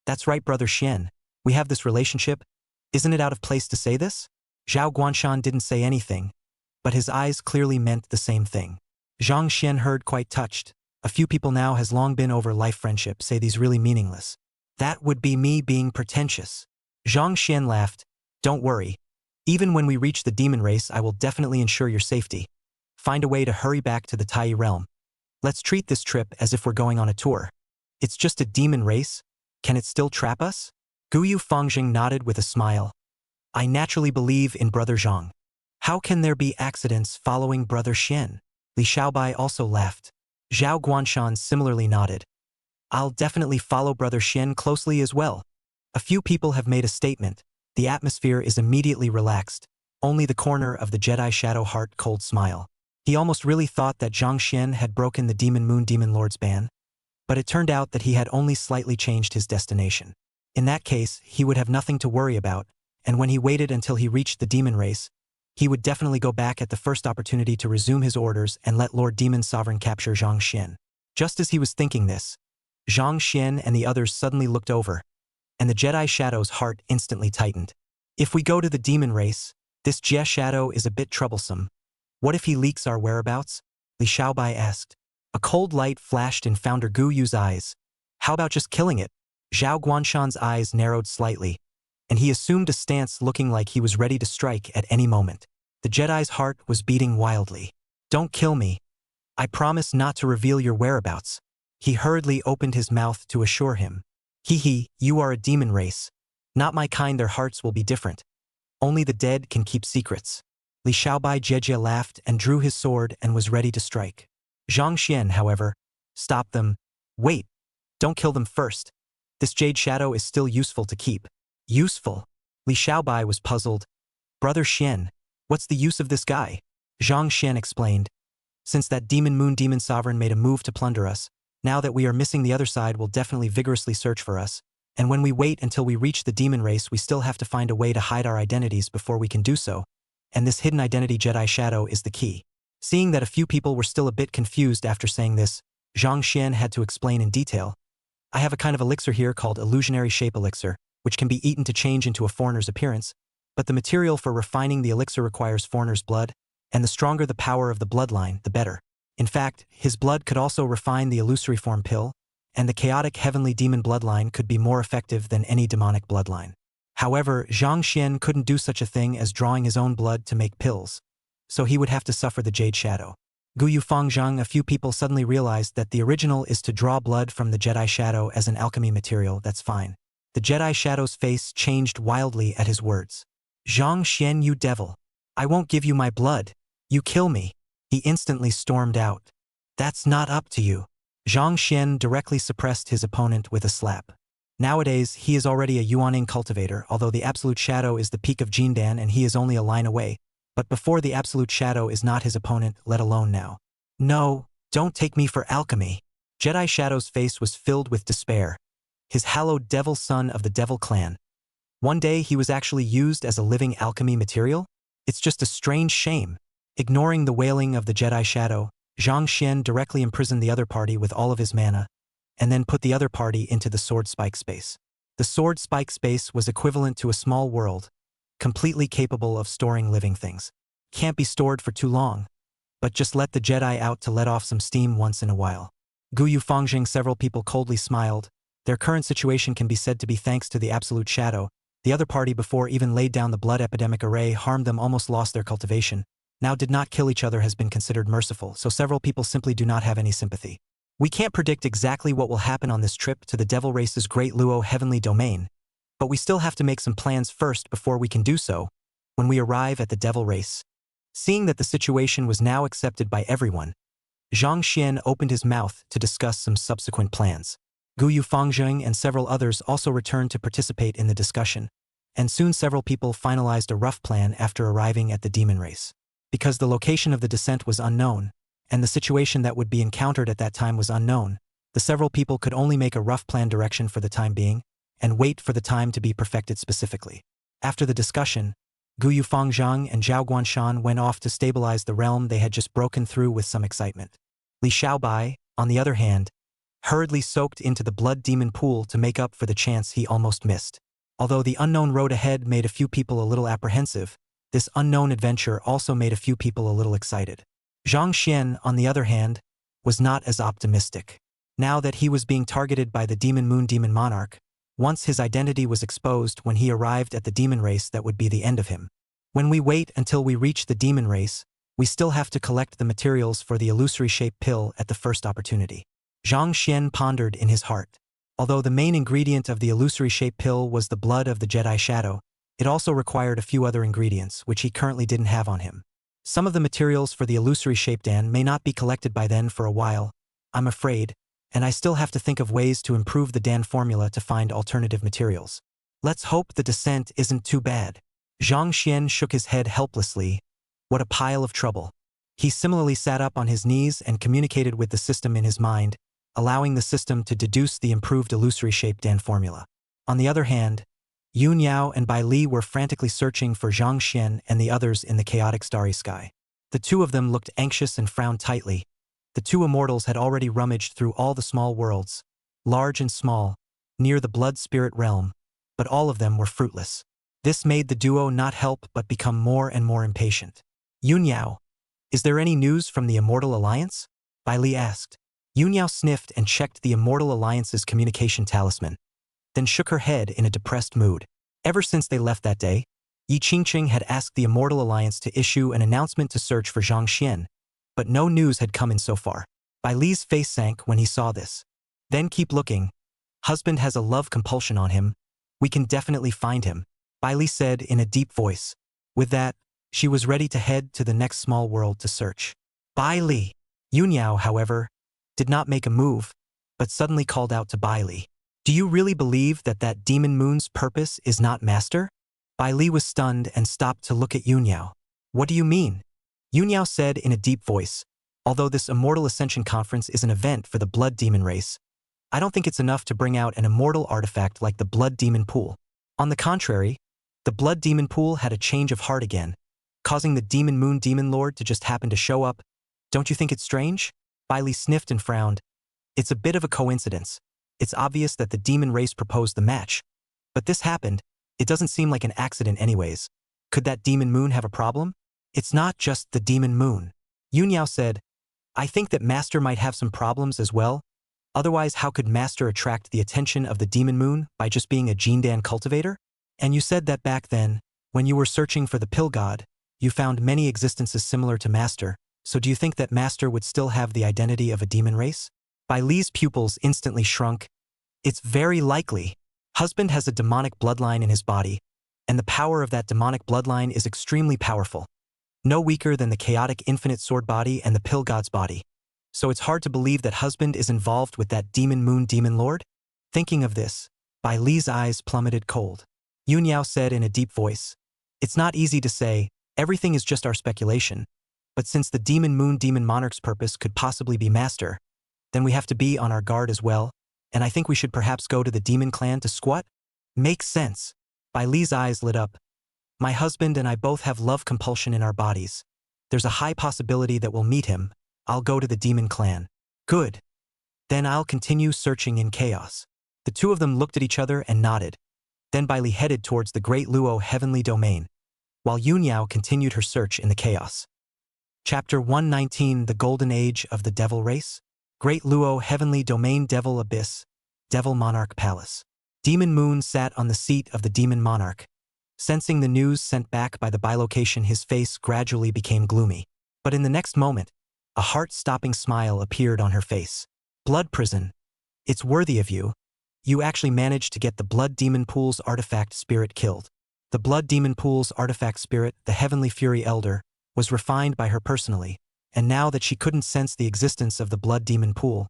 Speaker 2: That's right, Brother Xian. We have this relationship. Isn't it out of place to say this? Zhao Guanshan didn't say anything, but his eyes clearly meant the same thing. Zhang Xian heard quite touched. A few people now has long been over life friendship say these really meaningless. That would be me being pretentious. Zhang Xian laughed. Don't worry. Even when we reach the demon race, I will definitely ensure your safety. Find a way to hurry back to the Tai realm. Let's treat this trip as if we're going on a tour. It's just a demon race. Can it still trap us? Gu Yufangjing nodded with a smile. I naturally believe in Brother Zhang. How can there be accidents following Brother Xian? Li Xiaobai also laughed. Zhao Guanshan similarly nodded. I'll definitely follow Brother Xian closely as well. A few people have made a statement. The atmosphere is immediately relaxed. Only the corner of the Jedi Shadow Heart cold smile. He almost really thought that Zhang Xian had broken the Demon Moon Demon Lord's ban, but it turned out that he had only slightly changed his destination. In that case, he would have nothing to worry about, and when he waited until he reached the demon race, he would definitely go back at the first opportunity to resume his orders and let Lord Demon Sovereign capture Zhang Xian. Just as he was thinking this, Zhang Xian and the others suddenly looked over, and the Jedi Shadow's heart instantly tightened. If we go to the demon race, this Jie Shadow is a bit troublesome. What if he leaks our whereabouts? Li Xiaobai asked. A cold light flashed in Founder Gu Yu's eyes. How about just killing it? Zhao Guanshan's eyes narrowed slightly, and he assumed a stance looking like he was ready to strike at any moment. The Jedi's heart was beating wildly. Don't kill me. I promise not to reveal your whereabouts. He hurriedly opened his mouth to assure him. Hee, you are a demon race. Not my kind, their hearts will be different. Only the dead can keep secrets. Li Xiaobai Jejia laughed and drew his sword and was ready to strike. Zhang Xian, however, stopped them. Wait, don't kill them first. This jade shadow is still useful to keep. Useful? Li Xiaobai was puzzled. Brother Xian, what's the use of this guy? Zhang Xian explained. Since that demon moon demon sovereign made a move to plunder us, now that we are missing the other side will definitely vigorously search for us, and when we wait until we reach the demon race we still have to find a way to hide our identities before we can do so, and this hidden identity Jedi shadow is the key. Seeing that a few people were still a bit confused after saying this, Zhang Xian had to explain in detail. I have a kind of elixir here called illusionary shape elixir, which can be eaten to change into a foreigner's appearance, but the material for refining the elixir requires foreigner's blood, and the stronger the power of the bloodline, the better. In fact, his blood could also refine the illusory form pill, and the chaotic heavenly demon bloodline could be more effective than any demonic bloodline. However, Zhang Xian couldn't do such a thing as drawing his own blood to make pills, so he would have to suffer the Jade Shadow. Guyu Fangzhang, a few people suddenly realized that the original is to draw blood from the Jedi Shadow as an alchemy material. That's fine. The Jedi Shadow's face changed wildly at his words. Zhang Xian, you devil. I won't give you my blood. You kill me. He instantly stormed out. That's not up to you. Zhang Xian directly suppressed his opponent with a slap. Nowadays, he is already a Yuaning cultivator, although the Absolute Shadow is the peak of Jindan and he is only a line away. But before the Absolute Shadow is not his opponent, let alone now. No, don't take me for alchemy. Jedi Shadow's face was filled with despair. His hallowed devil son of the Devil Clan. One day he was actually used as a living alchemy material? It's just a strange shame. Ignoring the wailing of the Jedi Shadow, Zhang Xian directly imprisoned the other party with all of his mana, and then put the other party into the Sword Spike space. The Sword Spike space was equivalent to a small world, completely capable of storing living things. Can't be stored for too long, but just let the Jedi out to let off some steam once in a while. Guyu Fangzhang, several people coldly smiled. Their current situation can be said to be thanks to the Absolute Shadow. The other party before even laid down the blood epidemic array harmed them, almost lost their cultivation. Now did not kill each other has been considered merciful, so several people simply do not have any sympathy. We can't predict exactly what will happen on this trip to the Devil Race's Great Luo Heavenly Domain, but we still have to make some plans first before we can do so, when we arrive at the Devil Race. Seeing that the situation was now accepted by everyone, Zhang Xian opened his mouth to discuss some subsequent plans. Guyu Fangzhang and several others also returned to participate in the discussion, and soon several people finalized a rough plan after arriving at the Demon Race. Because the location of the descent was unknown, and the situation that would be encountered at that time was unknown, the several people could only make a rough plan direction for the time being, and wait for the time to be perfected specifically. After the discussion, Guyu Fangzhang and Zhao Guanshan went off to stabilize the realm they had just broken through with some excitement. Li Xiaobai, on the other hand, hurriedly soaked into the blood demon pool to make up for the chance he almost missed. Although the unknown road ahead made a few people a little apprehensive, this unknown adventure also made a few people a little excited. Zhang Xian, on the other hand, was not as optimistic. Now that he was being targeted by the Demon Moon Demon Monarch, once his identity was exposed when he arrived at the Demon Race, that would be the end of him. When we wait until we reach the Demon Race, we still have to collect the materials for the illusory shape pill at the first opportunity. Zhang Xian pondered in his heart. Although the main ingredient of the illusory shape pill was the blood of the Jedi Shadow, it also required a few other ingredients, which he currently didn't have on him. Some of the materials for the illusory shape Dan may not be collected by then for a while, I'm afraid, and I still have to think of ways to improve the Dan formula to find alternative materials. Let's hope the descent isn't too bad. Zhang Xian shook his head helplessly. What a pile of trouble. He similarly sat up on his knees and communicated with the system in his mind, allowing the system to deduce the improved illusory shape Dan formula. On the other hand, Yun Yao and Bai Li were frantically searching for Zhang Xian and the others in the chaotic starry sky. The two of them looked anxious and frowned tightly. The two immortals had already rummaged through all the small worlds, large and small, near the blood spirit realm, but all of them were fruitless. This made the duo not help but become more and more impatient. Yun Yao, is there any news from the Immortal Alliance? Bai Li asked. Yun Yao sniffed and checked the Immortal Alliance's communication talisman, then shook her head in a depressed mood. Ever since they left that day, Yi Qingqing had asked the Immortal Alliance to issue an announcement to search for Zhang Xian, but no news had come in so far. Bai Li's face sank when he saw this. Then keep looking. Husband has a love compulsion on him. We can definitely find him, Bai Li said in a deep voice. With that, she was ready to head to the next small world to search. Bai Li. Yun Yao, however, did not make a move, but suddenly called out to Bai Li. Do you really believe that that demon moon's purpose is not master? Bai Li was stunned and stopped to look at Yunyao. What do you mean? Yunyao said in a deep voice, although this Immortal Ascension Conference is an event for the Blood Demon race, I don't think it's enough to bring out an immortal artifact like the Blood Demon Pool. On the contrary, the Blood Demon Pool had a change of heart again, causing the Demon Moon Demon Lord to just happen to show up. Don't you think it's strange? Bai Li sniffed and frowned. It's a bit of a coincidence. It's obvious that the demon race proposed the match. But this happened. It doesn't seem like an accident anyways. Could that demon moon have a problem? It's not just the demon moon. Yunyao said, I think that Master might have some problems as well. Otherwise, how could Master attract the attention of the demon moon by just being a Jindan cultivator? And you said that back then, when you were searching for the pill god, you found many existences similar to Master. So do you think that Master would still have the identity of a demon race? Bai Li's pupils instantly shrunk. It's very likely. Husband has a demonic bloodline in his body, and the power of that demonic bloodline is extremely powerful. No weaker than the chaotic infinite sword body and the pill god's body. So it's hard to believe that husband is involved with that demon moon demon lord? Thinking of this, Bai Li's eyes plummeted cold. Yunyao said in a deep voice, it's not easy to say, everything is just our speculation. But since the demon moon demon monarch's purpose could possibly be master, then we have to be on our guard as well, and I think we should perhaps go to the demon clan to squat? Makes sense. Bai Li's eyes lit up. My husband and I both have love compulsion in our bodies. There's a high possibility that we'll meet him. I'll go to the demon clan. Good. Then I'll continue searching in chaos. The two of them looked at each other and nodded. Then Bai Li headed towards the Great Luo Heavenly Domain, while Yunyao continued her search in the chaos. Chapter 119, The Golden Age of the Devil Race. Great Luo Heavenly Domain Devil Abyss, Devil Monarch Palace. Demon Moon sat on the seat of the Demon Monarch. Sensing the news sent back by the bilocation, his face gradually became gloomy. But in the next moment, a heart-stopping smile appeared on her face. Blood Prison. It's worthy of you. You actually managed to get the Blood Demon Pool's artifact spirit killed. The Blood Demon Pool's artifact spirit, the Heavenly Fury Elder, was refined by her personally. And now that she couldn't sense the existence of the Blood Demon Pool,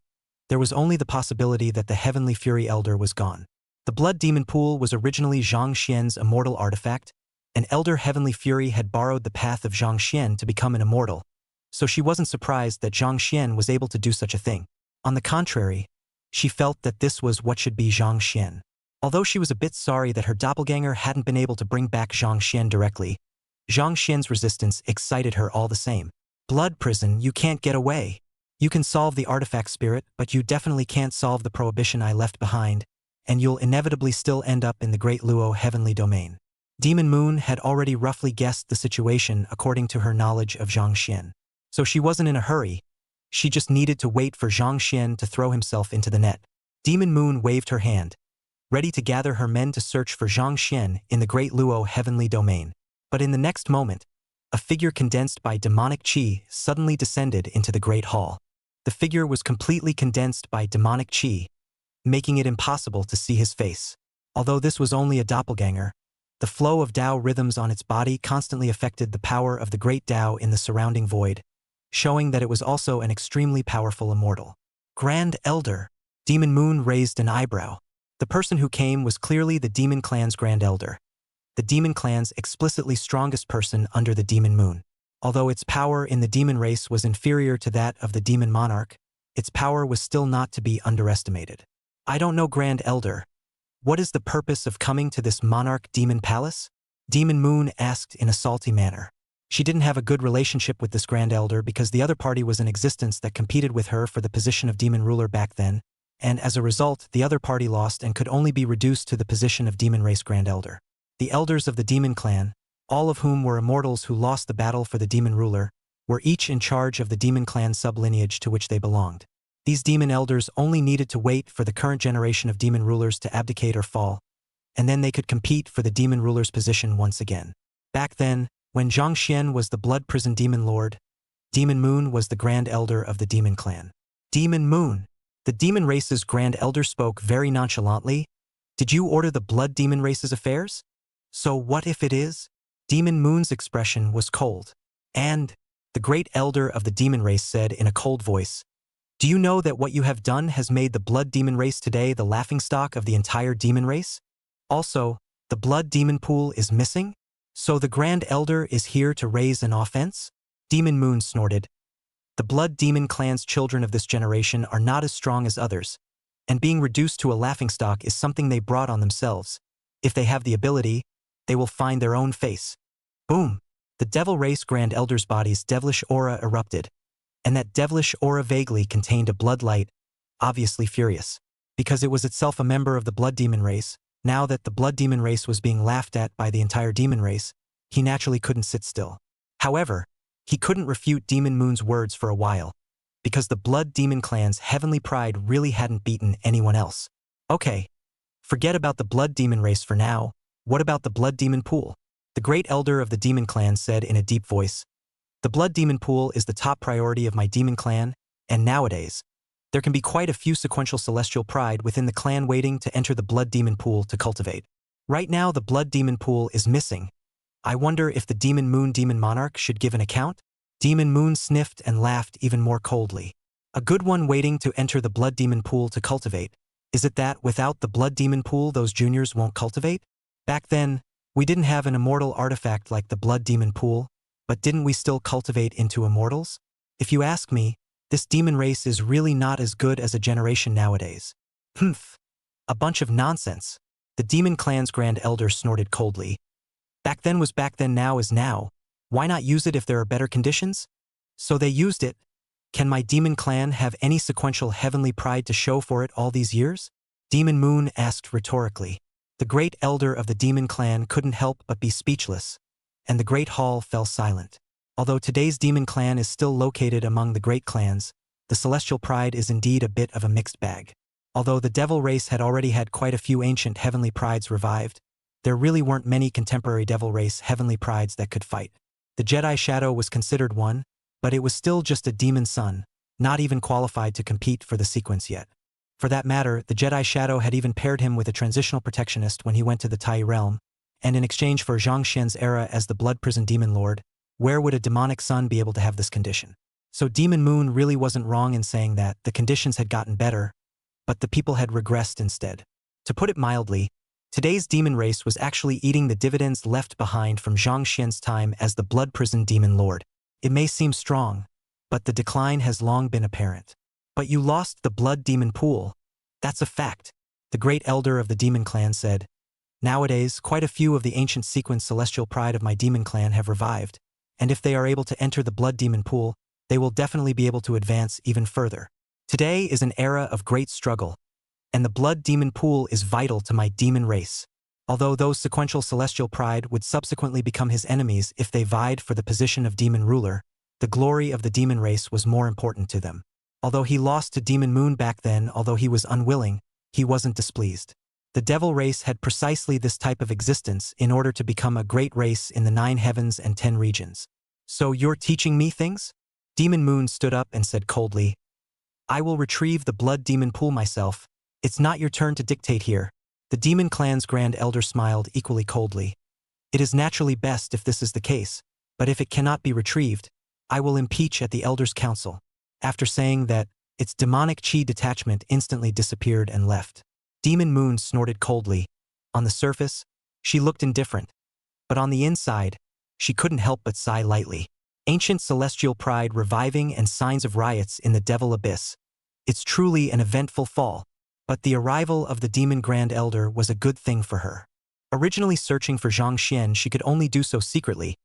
Speaker 2: there was only the possibility that the Heavenly Fury Elder was gone. The Blood Demon Pool was originally Zhang Xian's immortal artifact, and Elder Heavenly Fury had borrowed the path of Zhang Xian to become an immortal, so she wasn't surprised that Zhang Xian was able to do such a thing. On the contrary, she felt that this was what should be Zhang Xian. Although she was a bit sorry that her doppelganger hadn't been able to bring back Zhang Xian directly, Zhang Xian's resistance excited her all the same. Blood Prison, you can't get away. You can solve the artifact spirit, but you definitely can't solve the prohibition I left behind, and you'll inevitably still end up in the Great Luo Heavenly Domain. Demon Moon had already roughly guessed the situation according to her knowledge of Zhang Xian. So she wasn't in a hurry. She just needed to wait for Zhang Xian to throw himself into the net. Demon Moon waved her hand, ready to gather her men to search for Zhang Xian in the Great Luo Heavenly Domain. But in the next moment, a figure condensed by demonic qi suddenly descended into the Great Hall. The figure was completely condensed by demonic qi, making it impossible to see his face. Although this was only a doppelganger, the flow of Tao rhythms on its body constantly affected the power of the great Tao in the surrounding void, showing that it was also an extremely powerful immortal. Grand Elder. Demon Moon raised an eyebrow. The person who came was clearly the Demon Clan's Grand Elder, the Demon Clan's explicitly strongest person under the Demon Moon. Although its power in the demon race was inferior to that of the Demon Monarch, its power was still not to be underestimated. I don't know, Grand Elder. What is the purpose of coming to this Monarch Demon Palace? Demon Moon asked in a salty manner. She didn't have a good relationship with this Grand Elder because the other party was in existence that competed with her for the position of Demon Ruler back then, and as a result, the other party lost and could only be reduced to the position of Demon Race Grand Elder. The elders of the Demon Clan, all of whom were immortals who lost the battle for the Demon Ruler, were each in charge of the Demon Clan sublineage to which they belonged. These demon elders only needed to wait for the current generation of demon rulers to abdicate or fall, and then they could compete for the demon ruler's position once again. Back then, when Zhang Xian was the Blood Prison Demon Lord, Demon Moon was the Grand Elder of the Demon Clan. Demon Moon. The demon race's Grand Elder spoke very nonchalantly. Did you order the Blood Demon race's affairs? So what if it is? Demon Moon's expression was cold. And, the Great Elder of the Demon Race said in a cold voice, Do you know that what you have done has made the blood demon race today the laughingstock of the entire demon race? Also, the blood demon pool is missing? So the Grand Elder is here to raise an offense? Demon Moon snorted. The blood demon clan's children of this generation are not as strong as others, and being reduced to a laughingstock is something they brought on themselves. If they have the ability, they will find their own face. Boom! The devil race Grand Elder's body's devilish aura erupted, and that devilish aura vaguely contained a blood light, obviously furious. Because it was itself a member of the blood demon race, now that the blood demon race was being laughed at by the entire demon race, he naturally couldn't sit still. However, he couldn't refute Demon Moon's words for a while, because the blood demon clan's heavenly pride really hadn't beaten anyone else. Okay, forget about the blood demon race for now. What about the blood demon pool? The great elder of the demon clan said in a deep voice, "The blood demon pool is the top priority of my demon clan, and nowadays, there can be quite a few sequential celestial pride within the clan waiting to enter the blood demon pool to cultivate. Right now the blood demon pool is missing. I wonder if the Demon Moon Demon Monarch should give an account?" Demon Moon sniffed and laughed even more coldly. "A good one waiting to enter the blood demon pool to cultivate. Is it that without the blood demon pool those juniors won't cultivate? Back then, we didn't have an immortal artifact like the blood demon pool, but didn't we still cultivate into immortals? If you ask me, this demon race is really not as good as a generation nowadays." "Humph. A bunch of nonsense." The demon clan's Grand Elder snorted coldly. "Back then was back then, now is now. Why not use it if there are better conditions?" "So they used it. Can my demon clan have any sequential heavenly pride to show for it all these years?" Demon Moon asked rhetorically. The great elder of the demon clan couldn't help but be speechless, and the great hall fell silent. Although today's demon clan is still located among the great clans, the celestial pride is indeed a bit of a mixed bag. Although the devil race had already had quite a few ancient heavenly prides revived, there really weren't many contemporary devil race heavenly prides that could fight. The Jedi Shadow was considered one, but it was still just a demon son, not even qualified to compete for the sequence yet. For that matter, the Jedi Shadow had even paired him with a transitional protectionist when he went to the Tai realm, and in exchange for Zhang Xian's era as the Blood Prison Demon Lord, where would a demonic son be able to have this condition? So Demon Moon really wasn't wrong in saying that the conditions had gotten better, but the people had regressed instead. To put it mildly, today's demon race was actually eating the dividends left behind from Zhang Xian's time as the Blood Prison Demon Lord. It may seem strong, but the decline has long been apparent. "But you lost the blood demon pool. That's a fact," the great elder of the demon clan said. "Nowadays, quite a few of the ancient sequence celestial pride of my demon clan have revived, and if they are able to enter the blood demon pool, they will definitely be able to advance even further. Today is an era of great struggle, and the blood demon pool is vital to my demon race. Although those sequential celestial pride would subsequently become his enemies if they vied for the position of demon ruler, the glory of the demon race was more important to them. Although he lost to Demon Moon back then, although he was unwilling, he wasn't displeased. The devil race had precisely this type of existence in order to become a great race in the 9 heavens and 10 regions. "So you're teaching me things?" Demon Moon stood up and said coldly, "I will retrieve the blood demon pool myself. It's not your turn to dictate here." The demon clan's Grand Elder smiled equally coldly. "It is naturally best if this is the case, but if it cannot be retrieved, I will impeach at the Elders' Council." After saying that, its demonic chi detachment instantly disappeared and left. Demon Moon snorted coldly. On the surface, she looked indifferent, but on the inside, she couldn't help but sigh lightly. Ancient celestial pride reviving and signs of riots in the devil abyss. It's truly an eventful fall, but the arrival of the demon Grand Elder was a good thing for her. Originally searching for Zhang Xian, she could only do so secretly,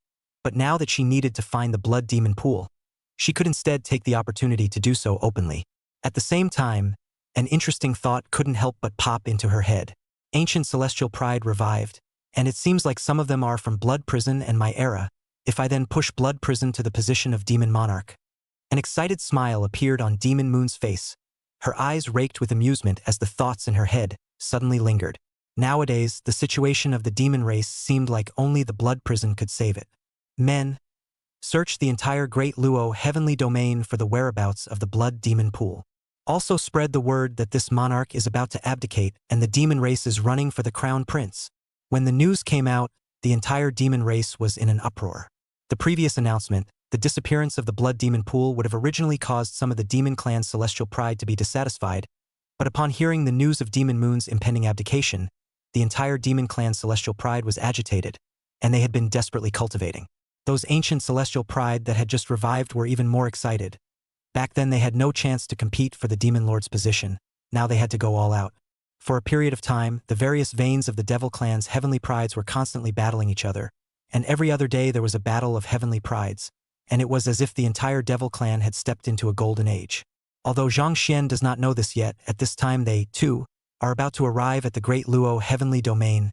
Speaker 2: but now that she needed to find the blood demon pool, she could instead take the opportunity to do so openly. At the same time, an interesting thought couldn't help but pop into her head. Ancient celestial pride revived, and it seems like some of them are from Blood Prison and my era. If I then push Blood Prison to the position of Demon Monarch. An excited smile appeared on Demon Moon's face. Her eyes raked with amusement as the thoughts in her head suddenly lingered. Nowadays, the situation of the demon race seemed like only the Blood Prison could save it. Men, search the entire Great Luo heavenly domain for the whereabouts of the blood demon pool. Also spread the word that this monarch is about to abdicate and the demon race is running for the crown prince. When the news came out, the entire demon race was in an uproar. The previous announcement, The disappearance of the blood demon pool would have originally caused some of the demon clan's celestial pride to be dissatisfied, but upon hearing the news of Demon Moon's impending abdication, the entire demon clan's celestial pride was agitated, and they had been desperately cultivating. Those ancient celestial pride that had just revived were even more excited. Back then they had no chance to compete for the demon lord's position. Now they had to go all out. For a period of time, the various veins of the devil clan's heavenly prides were constantly battling each other, and every other day there was a battle of heavenly prides, and it was as if the entire devil clan had stepped into a golden age. Although Zhang Xian does not know this yet, at this time they, too, are about to arrive at the Great Luo Heavenly Domain.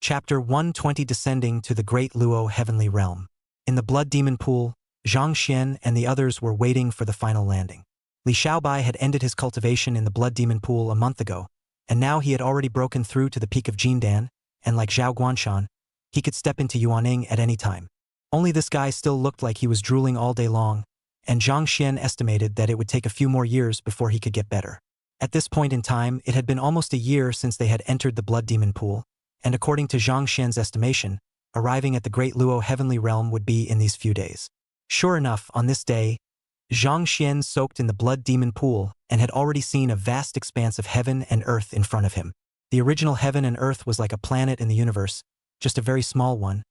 Speaker 2: Chapter 120 Descending to the Great Luo Heavenly Realm. In the blood demon pool, Zhang Xian and the others were waiting for the final landing. Li Xiaobai had ended his cultivation in the blood demon pool a month ago, and now he had already broken through to the peak of Jindan, and like Zhao Guanshan, he could step into Yuaning at any time. Only this guy still looked like he was drooling all day long, and Zhang Xian estimated that it would take a few more years before he could get better. At this point in time, it had been almost a year since they had entered the blood demon pool, and according to Zhang Xian's estimation, arriving at the Great Luo Heavenly Realm would be in these few days. Sure enough, on this day, Zhang Xian soaked in the blood demon pool and had already seen a vast expanse of heaven and earth in front of him. The original heaven and earth was like a planet in the universe, just a very small one,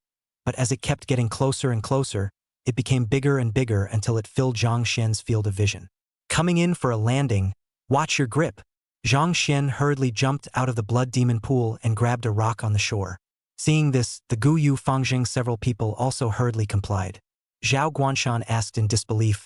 Speaker 2: but as it kept getting closer and closer, it became bigger and bigger until it filled Zhang Xian's field of vision. Coming in for a landing, watch your grip. Zhang Xian hurriedly jumped out of the blood demon pool and grabbed a rock on the shore. Seeing this, the Gu Yu Fangjing several people also hurriedly complied. Zhao Guanshan asked in disbelief,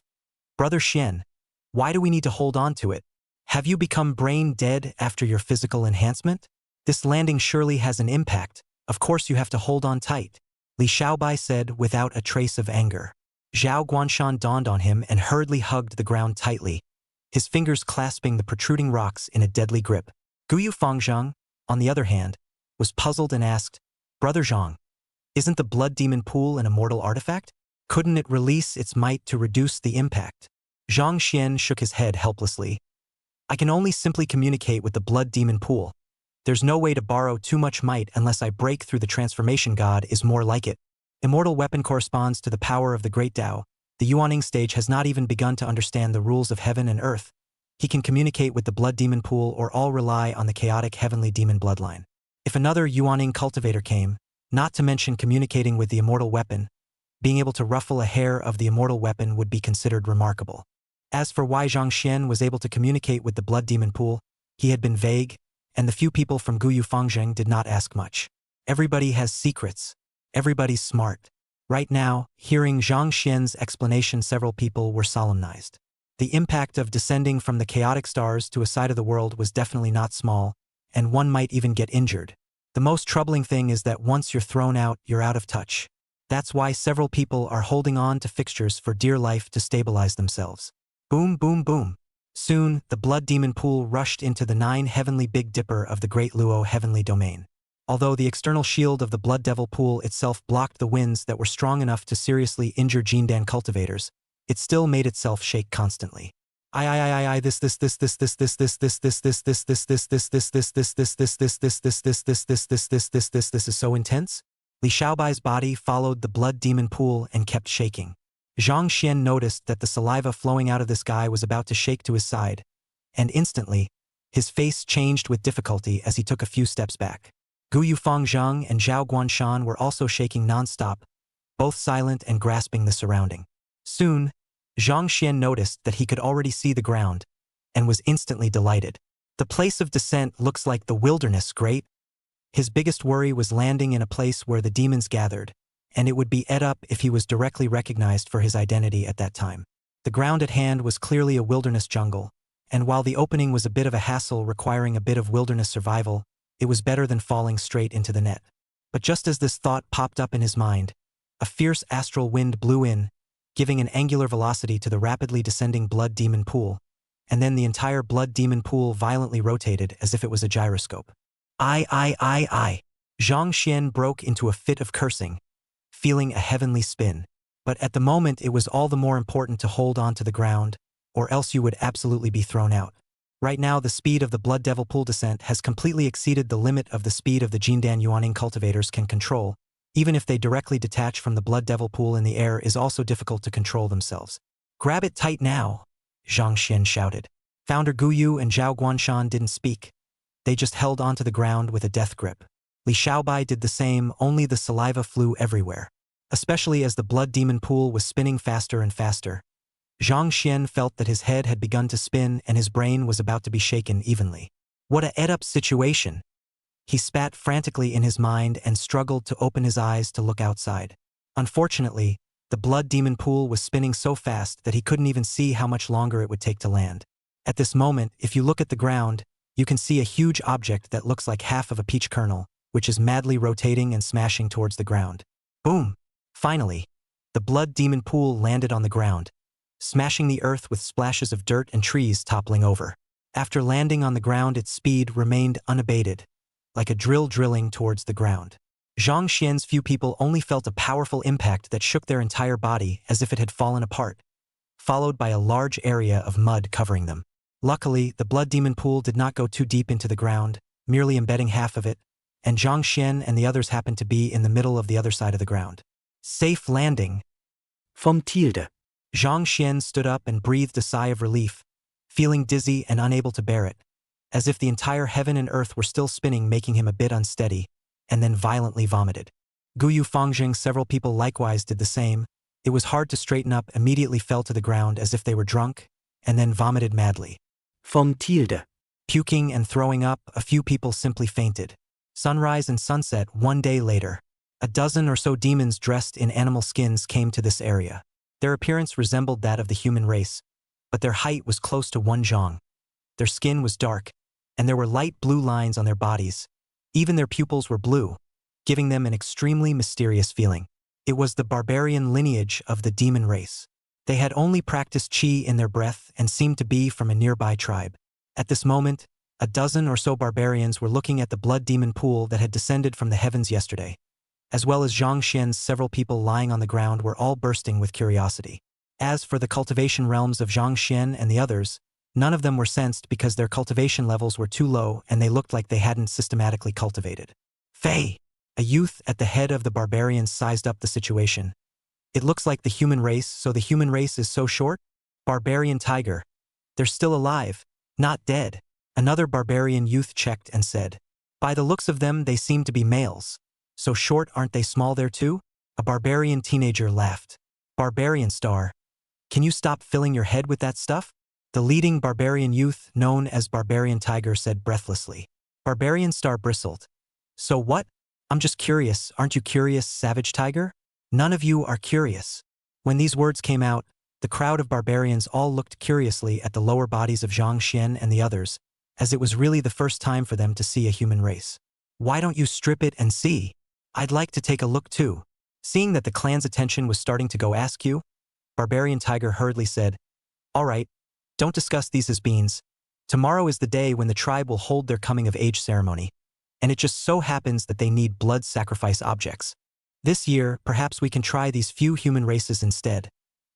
Speaker 2: "Brother Xian, why do we need to hold on to it? Have you become brain dead after your physical enhancement? This landing surely has an impact. Of course you have to hold on tight," Li Xiaobai said without a trace of anger. Zhao Guanshan dawned on him and hurriedly hugged the ground tightly, his fingers clasping the protruding rocks in a deadly grip. Guyu Fangzhang, on the other hand, was puzzled and asked, "Brother Zhang, isn't the blood demon pool an immortal artifact? Couldn't it release its might to reduce the impact?" Zhang Xian shook his head helplessly. "I can only simply communicate with the blood demon pool. There's no way to borrow too much might unless I break through the transformation god is more like it. Immortal weapon corresponds to the power of the great Tao. The Yuaning stage has not even begun to understand the rules of heaven and earth. He can communicate with the blood demon pool or all rely on the chaotic heavenly demon bloodline. If another Yuaning cultivator came, not to mention communicating with the immortal weapon, being able to ruffle a hair of the immortal weapon would be considered remarkable." As for why Zhang Xian was able to communicate with the blood demon pool, he had been vague, and the few people from Guyu Fangjing did not ask much. Everybody has secrets. Everybody's smart. Right now, hearing Zhang Xian's explanation, several people were solemnized. The impact of descending from the chaotic stars to a side of the world was definitely not small, and one might even get injured. The most troubling thing is that once you're thrown out, you're out of touch. That's why several people are holding on to fixtures for dear life to stabilize themselves. Boom, boom, boom. Soon, the blood demon pool rushed into the 9 heavenly Big Dipper of the Great Luo Heavenly Domain. Although the external shield of the blood devil pool itself blocked the winds that were strong enough to seriously injure Jindan cultivators, it still made itself shake constantly. This is so intense? Li Xiaobai's body followed the blood demon pool and kept shaking. Zhang Xian noticed that the saliva flowing out of this guy was about to shake to his side, and instantly, his face changed with difficulty as he took a few steps back. Guyu Fangzhang and Zhao Guanshan were also shaking non-stop, both silent and grasping the surrounding. Soon, Zhang Xian noticed that he could already see the ground, and was instantly delighted. The place of descent looks like the wilderness, great. His biggest worry was landing in a place where the demons gathered, and it would be ate up if he was directly recognized for his identity at that time. The ground at hand was clearly a wilderness jungle, and while the opening was a bit of a hassle requiring a bit of wilderness survival, it was better than falling straight into the net. But just as this thought popped up in his mind, a fierce astral wind blew in, giving an angular velocity to the rapidly descending blood demon pool, and then the entire blood demon pool violently rotated as if it was a gyroscope. I. Zhang Xian broke into a fit of cursing, feeling a heavenly spin. But at the moment it was all the more important to hold on to the ground, or else you would absolutely be thrown out. Right now the speed of the blood devil pool descent has completely exceeded the limit of the speed of the Jindan Yuaning cultivators can control, Even if they directly detach from the blood devil pool in the air, is also difficult to control themselves. Grab it tight now, Zhang Xian shouted. Founder Guyu and Zhao Guanshan didn't speak. They just held onto the ground with a death grip. Li Xiaobai did the same, only the saliva flew everywhere. Especially as the blood demon pool was spinning faster and faster. Zhang Xian felt that his head had begun to spin and his brain was about to be shaken evenly. What a ed-up situation! He spat frantically in his mind and struggled to open his eyes to look outside. Unfortunately, the blood demon pool was spinning so fast that he couldn't even see how much longer it would take to land. At this moment, if you look at the ground, you can see a huge object that looks like half of a peach kernel, which is madly rotating and smashing towards the ground. Boom! Finally, the blood demon pool landed on the ground, smashing the earth with splashes of dirt and trees toppling over. After landing on the ground, its speed remained unabated, like a drill drilling towards the ground. Zhang Xian's few people only felt a powerful impact that shook their entire body as if it had fallen apart, followed by a large area of mud covering them. Luckily, the blood demon pool did not go too deep into the ground, merely embedding half of it, and Zhang Xian and the others happened to be in the middle of the other side of the ground. Safe landing.
Speaker 4: Vom Tilde.
Speaker 2: Zhang Xian stood up and breathed a sigh of relief, feeling dizzy and unable to bear it, as if the entire heaven and earth were still spinning, making him a bit unsteady, and then violently vomited. Guyu Fangjing, several people likewise did the same. It was hard to straighten up, immediately fell to the ground as if they were drunk, and then vomited madly.
Speaker 4: Vom Tilde.
Speaker 2: Puking and throwing up, a few people simply fainted. Sunrise and sunset. One day later, a dozen or so demons dressed in animal skins came to this area. Their appearance resembled that of the human race, but their height was close to 1 zhang. Their skin was dark, and there were light blue lines on their bodies. Even their pupils were blue, giving them an extremely mysterious feeling. It was the barbarian lineage of the demon race. They had only practiced qi in their breath and seemed to be from a nearby tribe. At this moment, a dozen or so barbarians were looking at the blood demon pool that had descended from the heavens yesterday, as well as Zhang Xian's several people lying on the ground were all bursting with curiosity. As for the cultivation realms of Zhang Xian and the others, none of them were sensed because their cultivation levels were too low and they looked like they hadn't systematically cultivated. Fei! A youth at the head of the barbarians sized up the situation. It looks like the human race, so the human race is so short? Barbarian tiger. They're still alive, not dead. Another barbarian youth checked and said, by the looks of them, they seem to be males. So short, aren't they small there too? A barbarian teenager laughed. Barbarian star. Can you stop filling your head with that stuff? The leading barbarian youth, known as Barbarian Tiger, said breathlessly. Barbarian star bristled. So what? I'm just curious. Aren't you curious, Savage Tiger? None of you are curious. When these words came out, the crowd of barbarians all looked curiously at the lower bodies of Zhang Xian and the others, as it was really the first time for them to see a human race. Why don't you strip it and see? I'd like to take a look too. Seeing that the clan's attention was starting to go askew, Barbarian Tiger hurriedly said, all right, don't discuss these as beans. Tomorrow is the day when the tribe will hold their coming-of-age ceremony, and it just so happens that they need blood sacrifice objects. This year, perhaps we can try these few human races instead,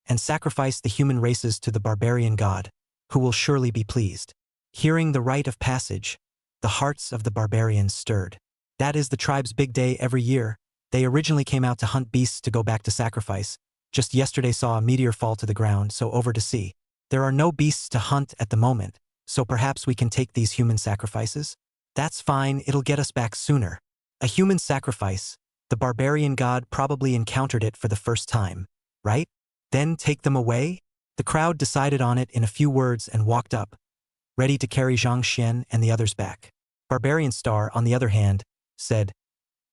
Speaker 2: and sacrifice the human races to the barbarian god, who will surely be pleased. Hearing the rite of passage, the hearts of the barbarians stirred. That is the tribe's big day every year. They originally came out to hunt beasts to go back to sacrifice. Just yesterday saw a meteor fall to the ground, so over to see. There are no beasts to hunt at the moment, so perhaps we can take these human sacrifices? That's fine, it'll get us back sooner. A human sacrifice. The barbarian god probably encountered it for the first time, right? Then take them away? The crowd decided on it in a few words and walked up, ready to carry Zhang Xian and the others back. Barbarian Star, on the other hand, said,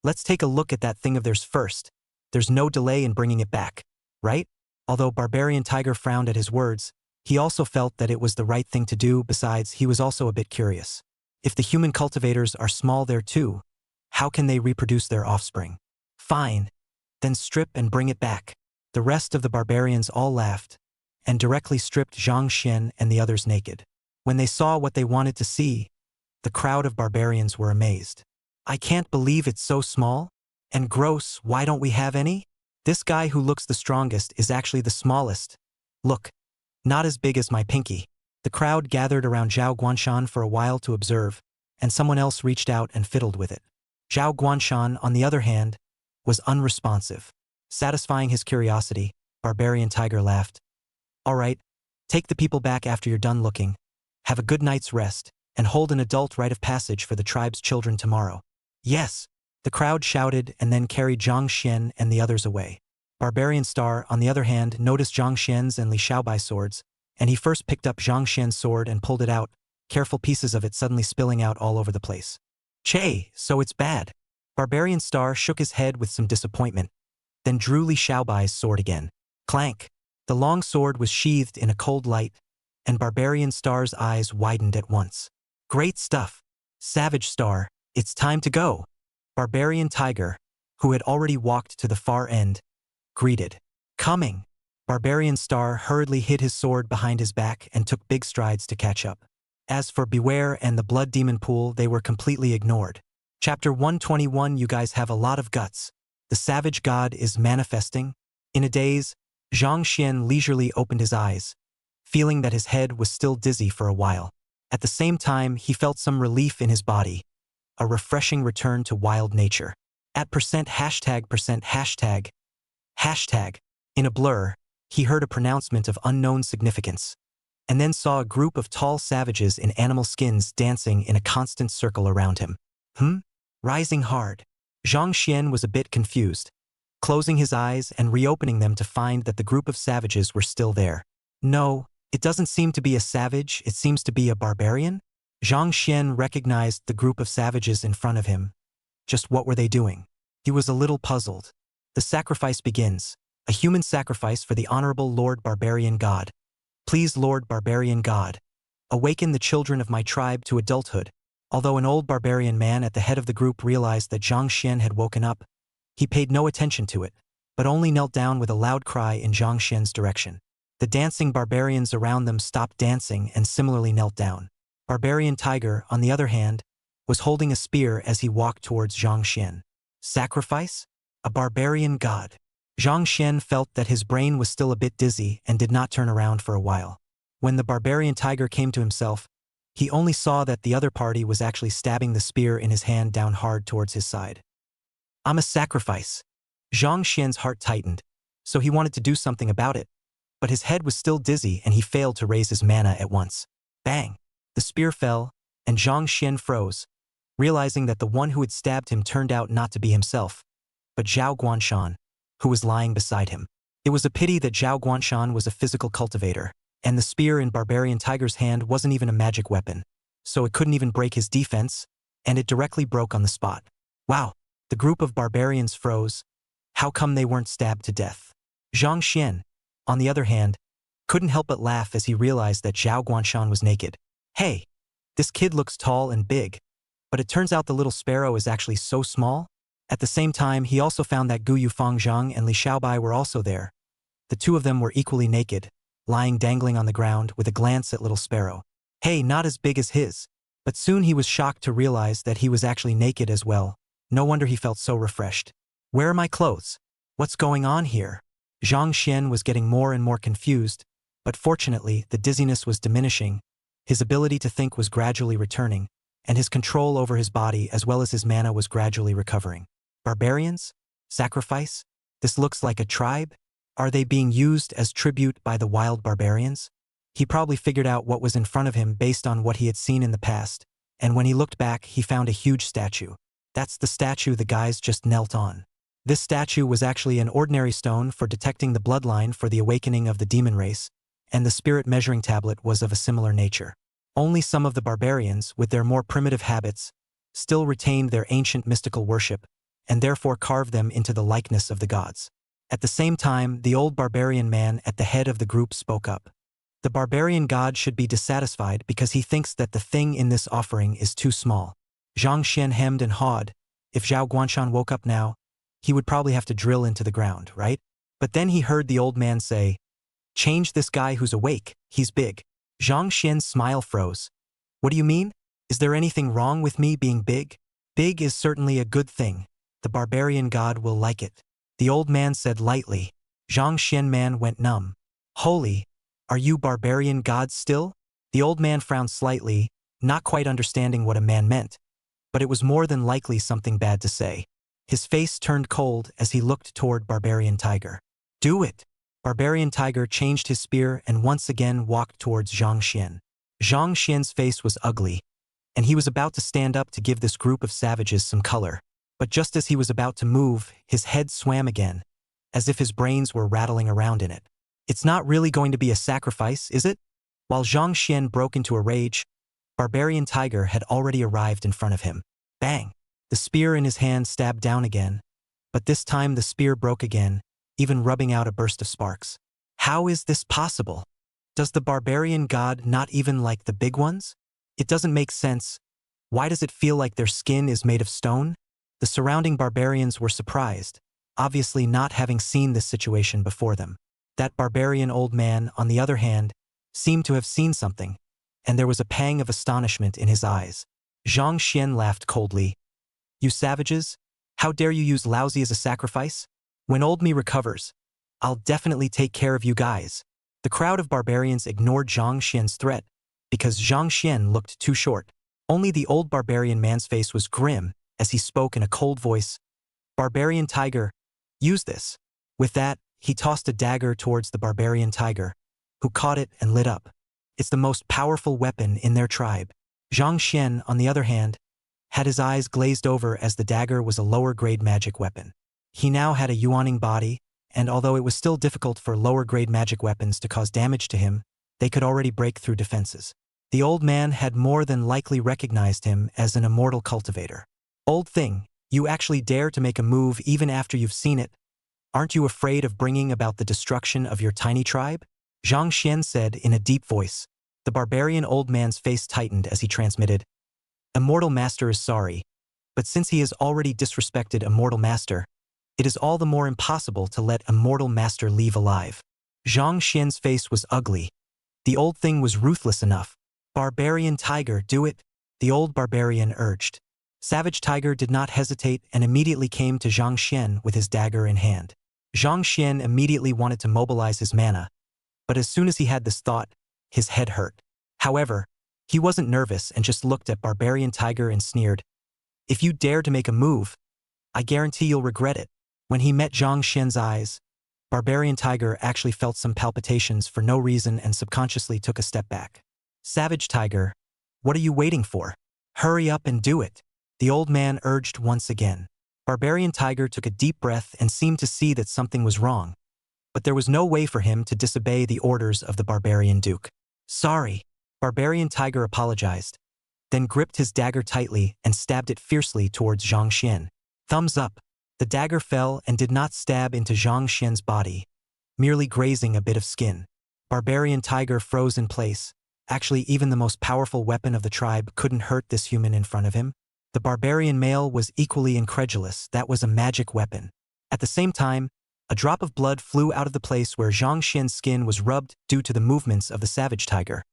Speaker 2: let's take a look at that thing of theirs first. There's no delay in bringing it back, right? Although Barbarian Tiger frowned at his words, he also felt that it was the right thing to do. Besides, he was also a bit curious. If the human cultivators are small there too, how can they reproduce their offspring? Fine. Then strip and bring it back. The rest of the barbarians all laughed, and directly stripped Zhang Xian and the others naked. When they saw what they wanted to see, the crowd of barbarians were amazed. I can't believe it's so small and gross. Why don't we have any? This guy who looks the strongest is actually the smallest. Look, not as big as my pinky. The crowd gathered around Zhao Guanshan for a while to observe, and someone else reached out and fiddled with it. Zhao Guanshan, on the other hand, was unresponsive. Satisfying his curiosity, Barbarian Tiger laughed. All right, take the people back after you're done looking. Have a good night's rest, and hold an adult rite of passage for the tribe's children tomorrow. Yes, the crowd shouted and then carried Zhang Xian and the others away. Barbarian Star, on the other hand, noticed Zhang Xian's and Li Xiaobai's swords, and he first picked up Zhang Xian's sword and pulled it out, careful pieces of it suddenly spilling out all over the place. Che, so it's bad. Barbarian Star shook his head with some disappointment, then drew Li Xiaobai's sword again. Clank. The long sword was sheathed in a cold light, and Barbarian Star's eyes widened at once. Great stuff. Savage Star, it's time to go. Barbarian Tiger, who had already walked to the far end, greeted. Coming. Barbarian Star hurriedly hid his sword behind his back and took big strides to catch up. As for Beware and the Blood Demon Pool, they were completely ignored. Chapter 121. You guys have a lot of guts. The savage god is manifesting. In a daze, Zhang Xian leisurely opened his eyes, feeling that his head was still dizzy for a while. At the same time, he felt some relief in his body, a refreshing return to wild nature. At #####. In a blur, he heard a pronouncement of unknown significance, and then saw a group of tall savages in animal skins dancing in a constant circle around him. Rising hard. Zhang Xian was a bit confused, closing his eyes and reopening them to find that the group of savages were still there. No, it doesn't seem to be a savage, it seems to be a barbarian? Zhang Xian recognized the group of savages in front of him. Just what were they doing? He was a little puzzled. The sacrifice begins. A human sacrifice for the honorable Lord Barbarian God. Please, Lord Barbarian God, awaken the children of my tribe to adulthood. Although an old barbarian man at the head of the group realized that Zhang Xian had woken up, he paid no attention to it, but only knelt down with a loud cry in Zhang Xian's direction. The dancing barbarians around them stopped dancing and similarly knelt down. Barbarian Tiger, on the other hand, was holding a spear as he walked towards Zhang Xian. Sacrifice? A barbarian god. Zhang Xian felt that his brain was still a bit dizzy and did not turn around for a while. When the barbarian tiger came to himself, he only saw that the other party was actually stabbing the spear in his hand down hard towards his side. I'm a sacrifice. Zhang Xian's heart tightened, so he wanted to do something about it, but his head was still dizzy and he failed to raise his mana at once. Bang! The spear fell, and Zhang Xian froze, realizing that the one who had stabbed him turned out not to be himself, but Zhao Guanshan, who was lying beside him. It was a pity that Zhao Guanshan was a physical cultivator, and the spear in Barbarian Tiger's hand wasn't even a magic weapon, so it couldn't even break his defense, and it directly broke on the spot. Wow! The group of barbarians froze. How come they weren't stabbed to death? Zhang Xian, on the other hand, couldn't help but laugh as he realized that Zhao Guanshan was naked. Hey, this kid looks tall and big, but it turns out the little sparrow is actually so small. At the same time, he also found that Gu Yufangzhang and Li Xiaobai were also there. The two of them were equally naked, lying dangling on the ground with a glance at little sparrow. Hey, not as big as his. But soon he was shocked to realize that he was actually naked as well. No wonder he felt so refreshed. Where are my clothes? What's going on here? Zhang Xian was getting more and more confused, but fortunately the dizziness was diminishing, his ability to think was gradually returning, and his control over his body as well as his mana was gradually recovering. Barbarians? Sacrifice? This looks like a tribe? Are they being used as tribute by the wild barbarians? He probably figured out what was in front of him based on what he had seen in the past, and when he looked back he found a huge statue. That's the statue the guys just knelt on. This statue was actually an ordinary stone for detecting the bloodline for the awakening of the demon race, and the spirit measuring tablet was of a similar nature. Only some of the barbarians, with their more primitive habits, still retained their ancient mystical worship, and therefore carved them into the likeness of the gods. At the same time, the old barbarian man at the head of the group spoke up. The barbarian god should be dissatisfied because he thinks that the thing in this offering is too small. Zhang Xian hemmed and hawed. If Zhao Guanshan woke up now, he would probably have to drill into the ground, right? But then he heard the old man say, "Change this guy who's awake, he's big." Zhang Xian's smile froze. What do you mean? Is there anything wrong with me being big? Big is certainly a good thing. The barbarian god will like it. The old man said lightly. Zhang Xian man went numb. Holy, are you barbarian gods still? The old man frowned slightly, not quite understanding what a man meant, but it was more than likely something bad to say. His face turned cold as he looked toward Barbarian Tiger. Do it! Barbarian Tiger changed his spear and once again walked towards Zhang Xian. Zhang Xian's face was ugly, and he was about to stand up to give this group of savages some color. But just as he was about to move, his head swam again, as if his brains were rattling around in it. It's not really going to be a sacrifice, is it? While Zhang Xian broke into a rage, Barbarian Tiger had already arrived in front of him. Bang! The spear in his hand stabbed down again, but this time the spear broke again, even rubbing out a burst of sparks. How is this possible? Does the barbarian god not even like the big ones? It doesn't make sense. Why does it feel like their skin is made of stone? The surrounding barbarians were surprised, obviously not having seen this situation before them. That barbarian old man, on the other hand, seemed to have seen something, and there was a pang of astonishment in his eyes. Zhang Xian laughed coldly. You savages, how dare you use lousy as a sacrifice? When old me recovers, I'll definitely take care of you guys. The crowd of barbarians ignored Zhang Xian's threat, because Zhang Xian looked too short. Only the old barbarian man's face was grim as he spoke in a cold voice. Barbarian Tiger, use this. With that, he tossed a dagger towards the barbarian tiger, who caught it and lit up. It's the most powerful weapon in their tribe. Zhang Xian, on the other hand, had his eyes glazed over as the dagger was a lower-grade magic weapon. He now had a yuaning body, and although it was still difficult for lower-grade magic weapons to cause damage to him, they could already break through defenses. The old man had more than likely recognized him as an immortal cultivator. Old thing, you actually dare to make a move even after you've seen it? Aren't you afraid of bringing about the destruction of your tiny tribe? Zhang Xian said in a deep voice. The barbarian old man's face tightened as he transmitted, Immortal Master is sorry, but since he has already disrespected Immortal Master, it is all the more impossible to let Immortal Master leave alive. Zhang Xian's face was ugly. The old thing was ruthless enough. Barbarian Tiger, do it, the old barbarian urged. Savage Tiger did not hesitate and immediately came to Zhang Xian with his dagger in hand. Zhang Xian immediately wanted to mobilize his mana, but as soon as he had this thought, his head hurt. However, he wasn't nervous and just looked at Barbarian Tiger and sneered. If you dare to make a move, I guarantee you'll regret it. When he met Zhang Xian's eyes, Barbarian Tiger actually felt some palpitations for no reason and subconsciously took a step back. Savage Tiger, what are you waiting for? Hurry up and do it, the old man urged once again. Barbarian Tiger took a deep breath and seemed to see that something was wrong, but there was no way for him to disobey the orders of the Barbarian Duke. Sorry. Barbarian Tiger apologized, then gripped his dagger tightly and stabbed it fiercely towards Zhang Xian. Thumbs up. The dagger fell and did not stab into Zhang Xian's body, merely grazing a bit of skin. Barbarian Tiger froze in place. Actually, even the most powerful weapon of the tribe couldn't hurt this human in front of him. The barbarian male was equally incredulous. That was a magic weapon. At the same time, a drop of blood flew out of the place where Zhang Xian's skin was rubbed due to the movements of the savage tiger,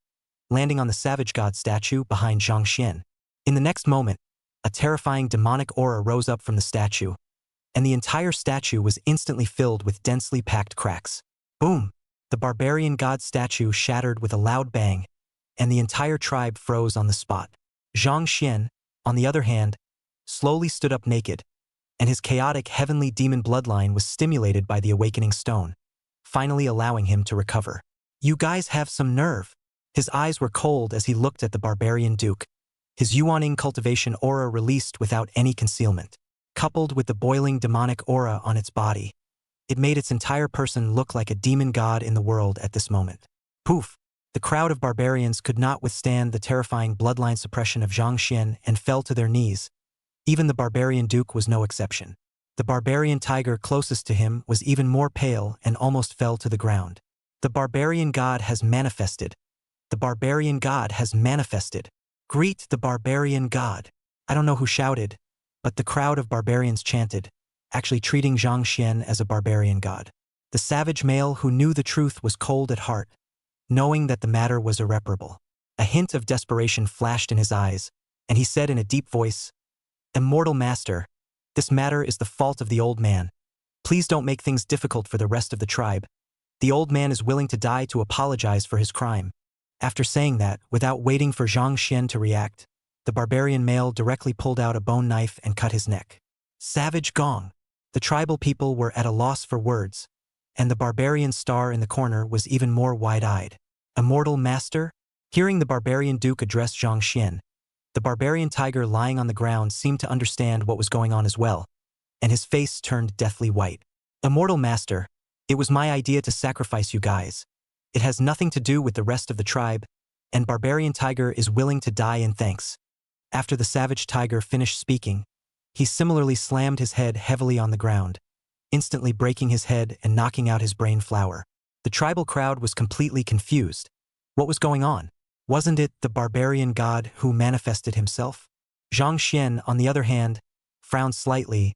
Speaker 2: landing on the savage god statue behind Zhang Xian. In the next moment, a terrifying demonic aura rose up from the statue, and the entire statue was instantly filled with densely packed cracks. Boom! The barbarian god statue shattered with a loud bang, and the entire tribe froze on the spot. Zhang Xian, on the other hand, slowly stood up naked, and his chaotic heavenly demon bloodline was stimulated by the awakening stone, finally allowing him to recover. You guys have some nerve. His eyes were cold as he looked at the barbarian duke. His yuaning cultivation aura released without any concealment. Coupled with the boiling demonic aura on its body, it made its entire person look like a demon god in the world at this moment. Poof! The crowd of barbarians could not withstand the terrifying bloodline suppression of Zhang Xian and fell to their knees. Even the barbarian duke was no exception. The barbarian tiger closest to him was even more pale and almost fell to the ground. The barbarian god has manifested. The barbarian god has manifested. Greet the barbarian god. I don't know who shouted, but the crowd of barbarians chanted, actually treating Zhang Xian as a barbarian god. The savage male who knew the truth was cold at heart, knowing that the matter was irreparable. A hint of desperation flashed in his eyes, and he said in a deep voice, Immortal Master, this matter is the fault of the old man. Please don't make things difficult for the rest of the tribe. The old man is willing to die to apologize for his crime. After saying that, without waiting for Zhang Xian to react, the barbarian male directly pulled out a bone knife and cut his neck. Savage Gong. The tribal people were at a loss for words, and the barbarian star in the corner was even more wide-eyed. Immortal Master? Hearing the barbarian duke address Zhang Xian, the barbarian tiger lying on the ground seemed to understand what was going on as well, and his face turned deathly white. Immortal Master, it was my idea to sacrifice you guys. It has nothing to do with the rest of the tribe, and barbarian tiger is willing to die in thanks. After the savage tiger finished speaking, he similarly slammed his head heavily on the ground, instantly breaking his head and knocking out his brain flower. The tribal crowd was completely confused. What was going on? Wasn't it the barbarian god who manifested himself? Zhang Xian, on the other hand, frowned slightly.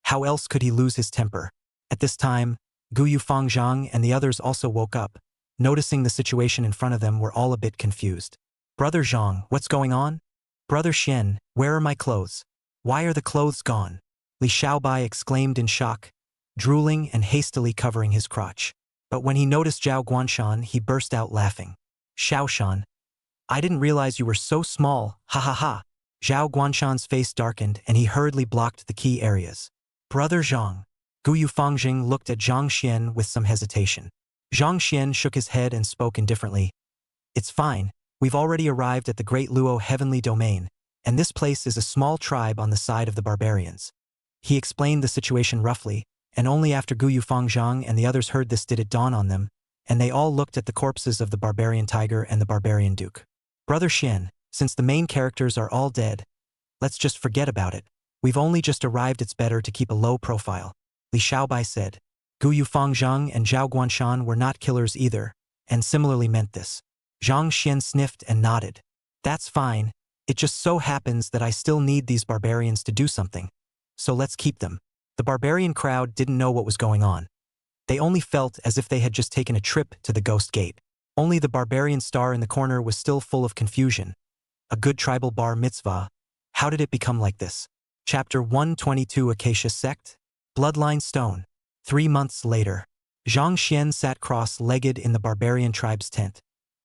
Speaker 2: How else could he lose his temper? At this time, Guyu Fangzhang and the others also woke up. Noticing the situation in front of them, were all a bit confused. Brother Zhang, what's going on? Brother Xian, where are my clothes? Why are the clothes gone? Li Xiaobai exclaimed in shock, drooling and hastily covering his crotch. But when he noticed Zhao Guanshan, he burst out laughing. Xiaoshan, I didn't realize you were so small, ha ha ha. Zhao Guanshan's face darkened and he hurriedly blocked the key areas. Brother Zhang. Guyu Fangjing looked at Zhang Xian with some hesitation. Zhang Xian shook his head and spoke indifferently. It's fine, we've already arrived at the Great Luo Heavenly Domain, and this place is a small tribe on the side of the barbarians. He explained the situation roughly, and only after Guyu Fangzhang and the others heard this did it dawn on them, and they all looked at the corpses of the barbarian tiger and the barbarian duke. Brother Xian, since the main characters are all dead, let's just forget about it. We've only just arrived, it's better to keep a low profile. Li Xiaobai said. Guyu Fangzhang and Zhao Guanshan were not killers either, and similarly meant this. Zhang Xian sniffed and nodded. That's fine, it just so happens that I still need these barbarians to do something. So let's keep them. The barbarian crowd didn't know what was going on. They only felt as if they had just taken a trip to the Ghost Gate. Only the barbarian star in the corner was still full of confusion. A good tribal bar mitzvah. How did it become like this? Chapter 122, Acacia Sect? Bloodline Stone. 3 months later, Zhang Xian sat cross-legged in the barbarian tribe's tent,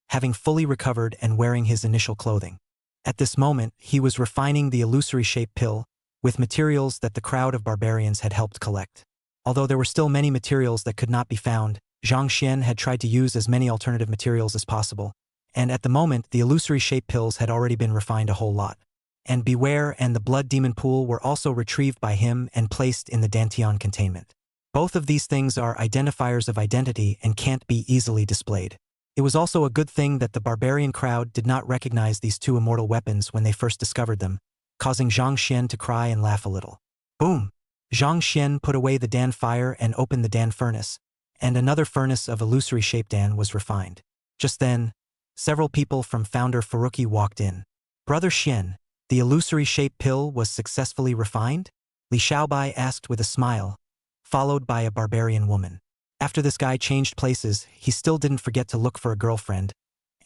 Speaker 2: having fully recovered and wearing his initial clothing. At this moment, he was refining the illusory shape pill with materials that the crowd of barbarians had helped collect. Although there were still many materials that could not be found, Zhang Xian had tried to use as many alternative materials as possible, and at the moment the illusory shape pills had already been refined a whole lot. And Beware and the Blood Demon Pool were also retrieved by him and placed in the Dantian containment. Both of these things are identifiers of identity and can't be easily displayed. It was also a good thing that the barbarian crowd did not recognize these two immortal weapons when they first discovered them, causing Zhang Xian to cry and laugh a little. Boom! Zhang Xian put away the Dan fire and opened the Dan furnace, and another furnace of illusory shape Dan was refined. Just then, several people from Founder Furuki walked in. Brother Xian, the illusory shape pill was successfully refined? Li Xiaobai asked with a smile, followed by a barbarian woman. After this guy changed places, he still didn't forget to look for a girlfriend,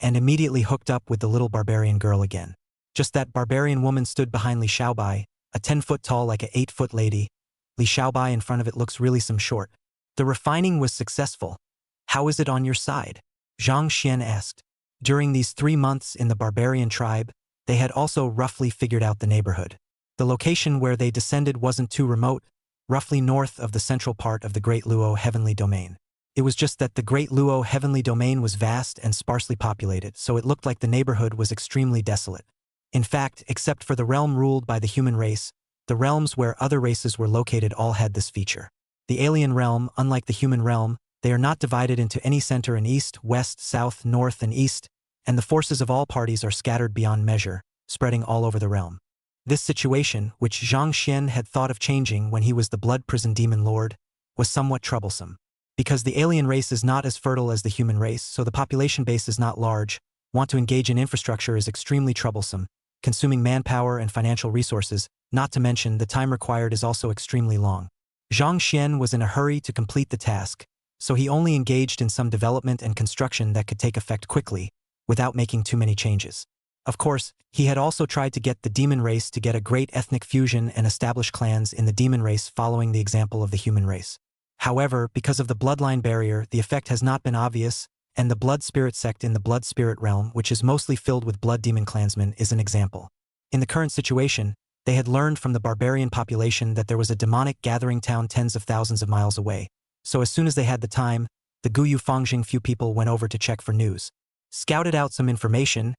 Speaker 2: and immediately hooked up with the little barbarian girl again. Just that barbarian woman stood behind Li Xiaobai, a 10-foot tall like a 8-foot lady. Li Xiaobai in front of it looks really some short. The refining was successful. How is it on your side? Zhang Xian asked. During these 3 months in the barbarian tribe, they had also roughly figured out the neighborhood. The location where they descended wasn't too remote, roughly north of the central part of the Great Luo Heavenly Domain. It was just that the Great Luo Heavenly Domain was vast and sparsely populated, so it looked like the neighborhood was extremely desolate. In fact, except for the realm ruled by the human race, the realms where other races were located all had this feature. The alien realm, unlike the human realm, they are not divided into any center in east, west, south, north, and east, and the forces of all parties are scattered beyond measure, spreading all over the realm. This situation, which Zhang Xian had thought of changing when he was the Blood Prison Demon Lord, was somewhat troublesome. Because the alien race is not as fertile as the human race, so the population base is not large, want to engage in infrastructure is extremely troublesome, consuming manpower and financial resources, not to mention the time required is also extremely long. Zhang Xian was in a hurry to complete the task, so he only engaged in some development and construction that could take effect quickly, without making too many changes. Of course, he had also tried to get the demon race to get a great ethnic fusion and establish clans in the demon race following the example of the human race. However, because of the bloodline barrier, the effect has not been obvious, and the blood spirit sect in the blood spirit realm, which is mostly filled with blood demon clansmen, is an example. In the current situation, They had learned from the barbarian population that there was a demonic gathering town tens of thousands of miles away. So as soon as they had the time, the Guyu Fangjing few people went over to check for news. Scouted out some information,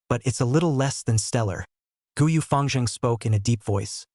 Speaker 2: but it's a little less than stellar. Guyu Fangjing spoke in a deep voice.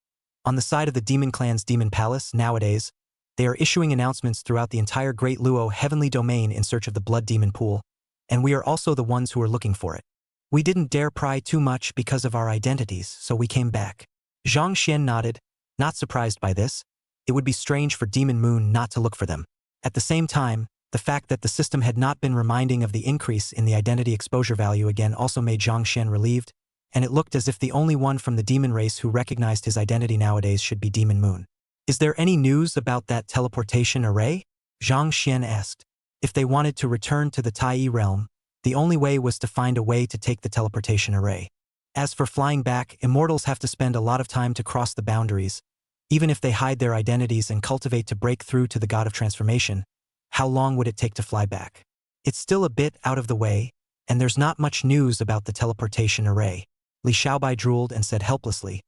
Speaker 2: On the side of the Demon Clan's Demon Palace, nowadays, they are issuing announcements throughout the entire Great Luo heavenly domain in search of the Blood Demon Pool, and we are also the ones who are looking for it. We didn't dare pry too much because of our identities, so we came back. Zhang Xian nodded, not surprised by this. It would be strange for Demon Moon not to look for them. At the same time, the fact that the system had not been reminding of the increase in the identity exposure value again also made Zhang Xian relieved, and it looked as if the only one from the demon race who recognized his identity nowadays should be Demon Moon. Is there any news about that teleportation array? Zhang Xian asked. If they wanted to return to the Tai realm, the only way was to find a way to take the teleportation array. As for flying back, immortals have to spend a lot of time to cross the boundaries. Even if they hide their identities and cultivate to break through to the god of transformation, how long would it take to fly back? It's still a bit out of the way, and there's not much news about the teleportation array. Li Xiaobai drooled and said helplessly,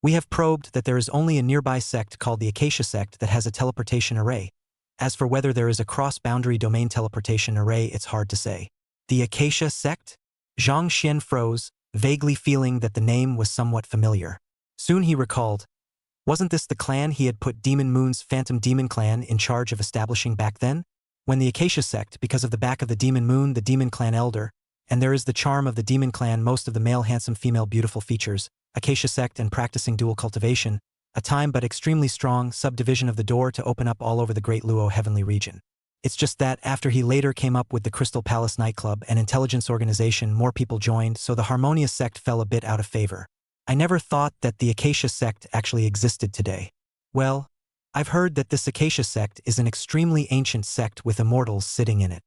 Speaker 2: "We have probed that there is only a nearby sect called the Acacia sect that has a teleportation array. As for whether there is a cross-boundary domain teleportation array, it's hard to say." The Acacia sect? Zhang Xian froze, vaguely feeling that the name was somewhat familiar. Soon he recalled, wasn't this the clan he had put Demon Moon's Phantom Demon Clan in charge of establishing back then? When the Acacia sect, because of the back of the Demon Moon, the Demon Clan elder, and there is the charm of the Demon Clan, most of the male handsome female beautiful features, Acacia sect and practicing dual cultivation, a time but extremely strong subdivision of the door to open up all over the Great Luo heavenly region. It's just that after he later came up with the Crystal Palace nightclub and intelligence organization, more people joined, so the Harmonious sect fell a bit out of favor. I never thought that the Acacia sect actually existed today. Well, I've heard that this Acacia sect is an extremely ancient sect with immortals sitting in it.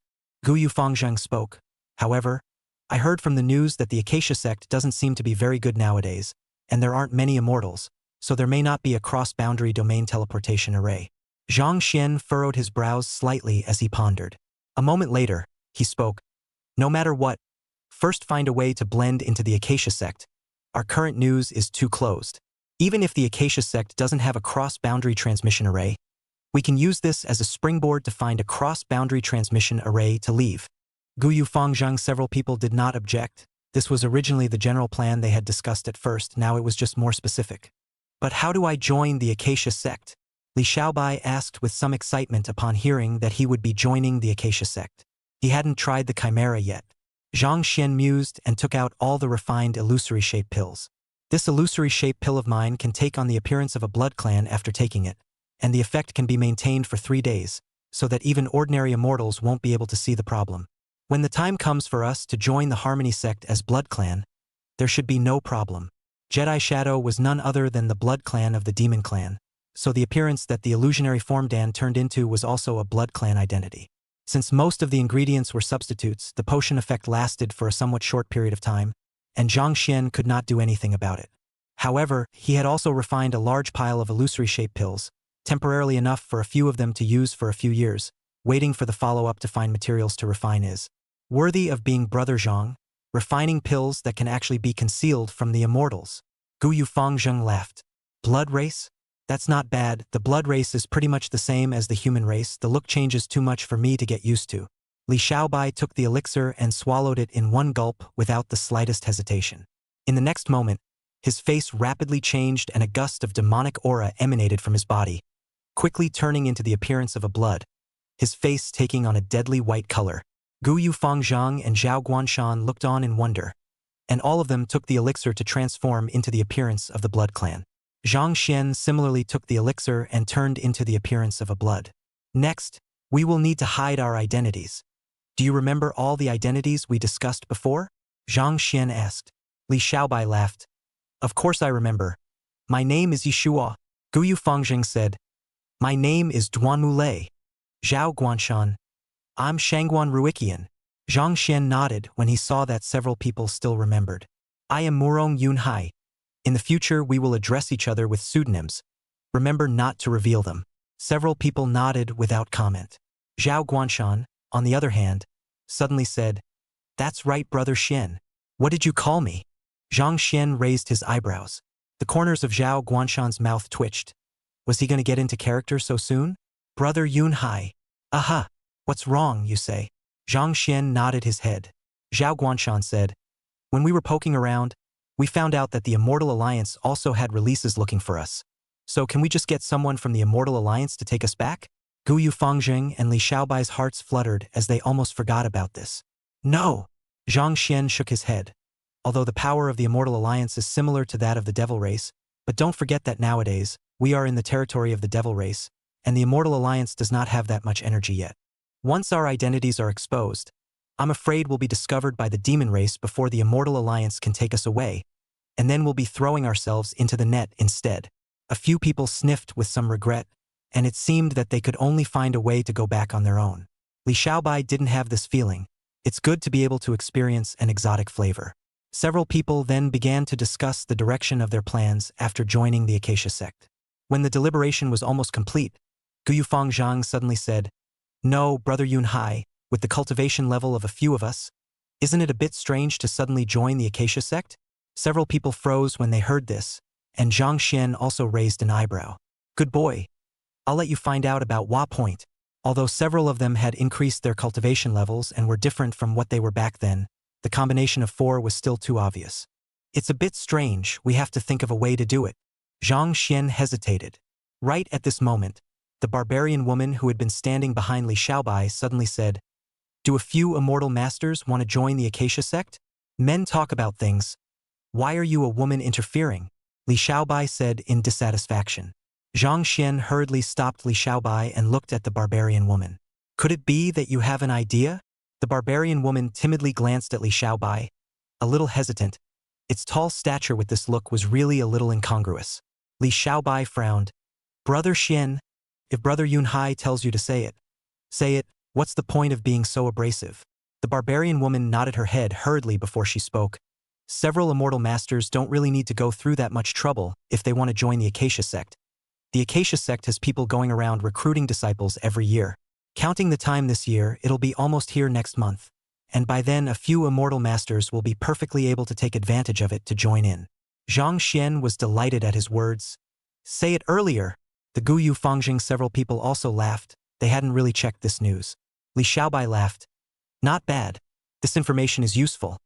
Speaker 2: Guyu Fangjing spoke. However, I heard from the news that the Acacia sect doesn't seem to be very good nowadays, and there aren't many immortals, so there may not be a cross-boundary domain teleportation array. Zhang Xian furrowed his brows slightly as he pondered. A moment later, he spoke. No matter what, first find a way to blend into the Acacia sect. Our current news is too closed. Even if the Acacia sect doesn't have a cross-boundary transmission array, we can use this as a springboard to find a cross-boundary transmission array to leave. Guyu Fangjing, several people did not object. This was originally the general plan they had discussed at first, now it was just more specific. But how do I join the Acacia sect? Li Xiaobai asked with some excitement upon hearing that he would be joining the Acacia sect. He hadn't tried the Chimera yet. Zhang Xian mused and took out all the refined illusory shape pills. This illusory shape pill of mine can take on the appearance of a blood clan after taking it, and the effect can be maintained for 3 days, so that even ordinary immortals won't be able to see the problem. When the time comes for us to join the Harmony sect as Blood Clan, there should be no problem. Jedi Shadow was none other than the Blood Clan of the Demon Clan, so the appearance that the illusionary form Dan turned into was also a Blood Clan identity. Since most of the ingredients were substitutes, the potion effect lasted for a somewhat short period of time, and Zhang Xian could not do anything about it. However, he had also refined a large pile of illusory shape pills, temporarily enough for a few of them to use for a few years. Waiting for the follow-up to find materials to refine is worthy of being Brother Zhang, refining pills that can actually be concealed from the immortals. Guyu Fangjing laughed. Blood race? That's not bad. The blood race is pretty much the same as the human race. The look changes too much for me to get used to. Li Xiaobai took the elixir and swallowed it in one gulp without the slightest hesitation. In the next moment, his face rapidly changed and a gust of demonic aura emanated from his body, quickly turning into the appearance of a blood, his face taking on a deadly white color. Guyu Fangjing and Zhao Guanshan looked on in wonder, and all of them took the elixir to transform into the appearance of the Blood Clan. Zhang Xian similarly took the elixir and turned into the appearance of a blood. Next, we will need to hide our identities. Do you remember all the identities we discussed before? Zhang Xian asked. Li Xiaobai laughed. Of course I remember. My name is Yishua. Guyu Fangjing said. My name is Duanmu Lei. Zhao Guanshan. I'm Shangguan Ruiqian. Zhang Xian nodded when he saw that several people still remembered. I am Murong Yunhai. In the future we will address each other with pseudonyms. Remember not to reveal them. Several people nodded without comment. Zhao Guanshan, on the other hand, suddenly said, That's right, Brother Xian. What did you call me? Zhang Xian raised his eyebrows. The corners of Zhao Guanshan's mouth twitched. Was he going to get into character so soon? Brother Yun Hai. Aha! What's wrong, you say? Zhang Xian nodded his head. Zhao Guanshan said, when we were poking around, we found out that the Immortal Alliance also had releases looking for us. So can we just get someone from the Immortal Alliance to take us back? Gu Yufangzheng and Li Xiaobai's hearts fluttered as they almost forgot about this. No! Zhang Xian shook his head. Although the power of the Immortal Alliance is similar to that of the Devil Race, but don't forget that nowadays, we are in the territory of the Devil Race, and the Immortal Alliance does not have that much energy yet. Once our identities are exposed, I'm afraid we'll be discovered by the Demon Race before the Immortal Alliance can take us away, and then we'll be throwing ourselves into the net instead. A few people sniffed with some regret, and it seemed that they could only find a way to go back on their own. Li Xiaobai didn't have this feeling. It's good to be able to experience an exotic flavor. Several people then began to discuss the direction of their plans after joining the Acacia sect. When the deliberation was almost complete, Gu Yufangzhang suddenly said, "No, Brother Yun Hai, with the cultivation level of a few of us, isn't it a bit strange to suddenly join the Acacia sect?" Several people froze when they heard this, and Zhang Xian also raised an eyebrow. "Good boy. I'll let you find out about Hua Point." Although several of them had increased their cultivation levels and were different from what they were back then, the combination of 4 was still too obvious. "It's a bit strange, we have to think of a way to do it." Zhang Xian hesitated. Right at this moment, the barbarian woman who had been standing behind Li Xiaobai suddenly said, "Do a few immortal masters want to join the Acacia sect? Men talk about things. Why are you a woman interfering?" Li Xiaobai said in dissatisfaction. Zhang Xian hurriedly stopped Li Xiaobai and looked at the barbarian woman. "Could it be that you have an idea?" The barbarian woman timidly glanced at Li Xiaobai, a little hesitant. Its tall stature with this look was really a little incongruous. Li Xiaobai frowned. "Brother Xian, if Brother Yun Hai tells you to say it, say it. What's the point of being so abrasive?" The barbarian woman nodded her head hurriedly before she spoke. "Several immortal masters don't really need to go through that much trouble if they want to join the Acacia sect. The Acacia sect has people going around recruiting disciples every year. Counting the time this year, it'll be almost here next month. And by then a few immortal masters will be perfectly able to take advantage of it to join in." Zhang Xian was delighted at his words. "Say it earlier." The Gu Yufangzheng several people also laughed. They hadn't really checked this news. Li Xiaobai laughed. "Not bad. This information is useful.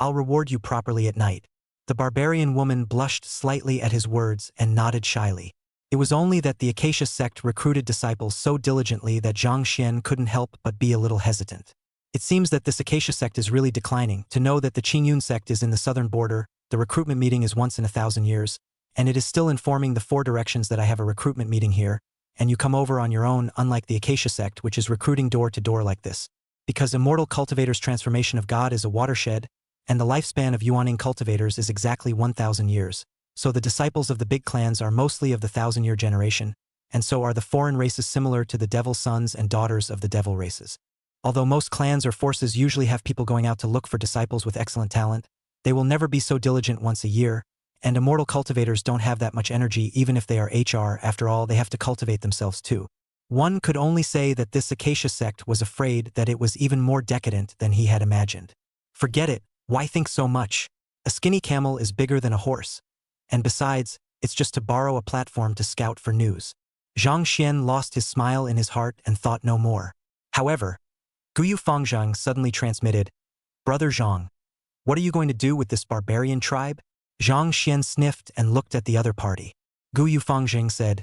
Speaker 2: I'll reward you properly at night." The barbarian woman blushed slightly at his words and nodded shyly. It was only that the Acacia sect recruited disciples so diligently that Zhang Xian couldn't help but be a little hesitant. It seems that this Acacia sect is really declining. To know that the Qingyun sect is in the southern border, the recruitment meeting is once in 1,000 years, and it is still informing the 4 directions that I have a recruitment meeting here, and you come over on your own, unlike the Acacia sect, which is recruiting door to door like this. Because Immortal Cultivator's transformation of God is a watershed, and the lifespan of Yuaning cultivators is exactly 1,000 years. So the disciples of the big clans are mostly of the 1,000-year generation, and so are the foreign races similar to the devil sons and daughters of the devil races. Although most clans or forces usually have people going out to look for disciples with excellent talent, they will never be so diligent once a year, and immortal cultivators don't have that much energy even if they are HR. After all, they have to cultivate themselves too. One could only say that this Acacia sect was afraid that it was even more decadent than he had imagined. Forget it, why think so much? A skinny camel is bigger than a horse. And besides, it's just to borrow a platform to scout for news. Zhang Xian lost his smile in his heart and thought no more. However, Gu Yufangzhang suddenly transmitted, "Brother Zhang, what are you going to do with this barbarian tribe?" Zhang Xian sniffed and looked at the other party. Gu Yufangzhang said,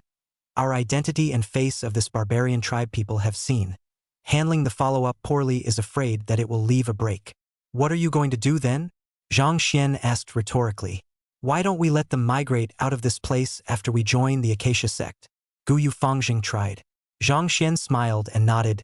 Speaker 2: "Our identity and face of this barbarian tribe people have seen. Handling the follow-up poorly is afraid that it will leave a break." "What are you going to do then?" Zhang Xian asked rhetorically. "Why don't we let them migrate out of this place after we join the Acacia sect?" Gu Yufangzheng tried. Zhang Xian smiled and nodded.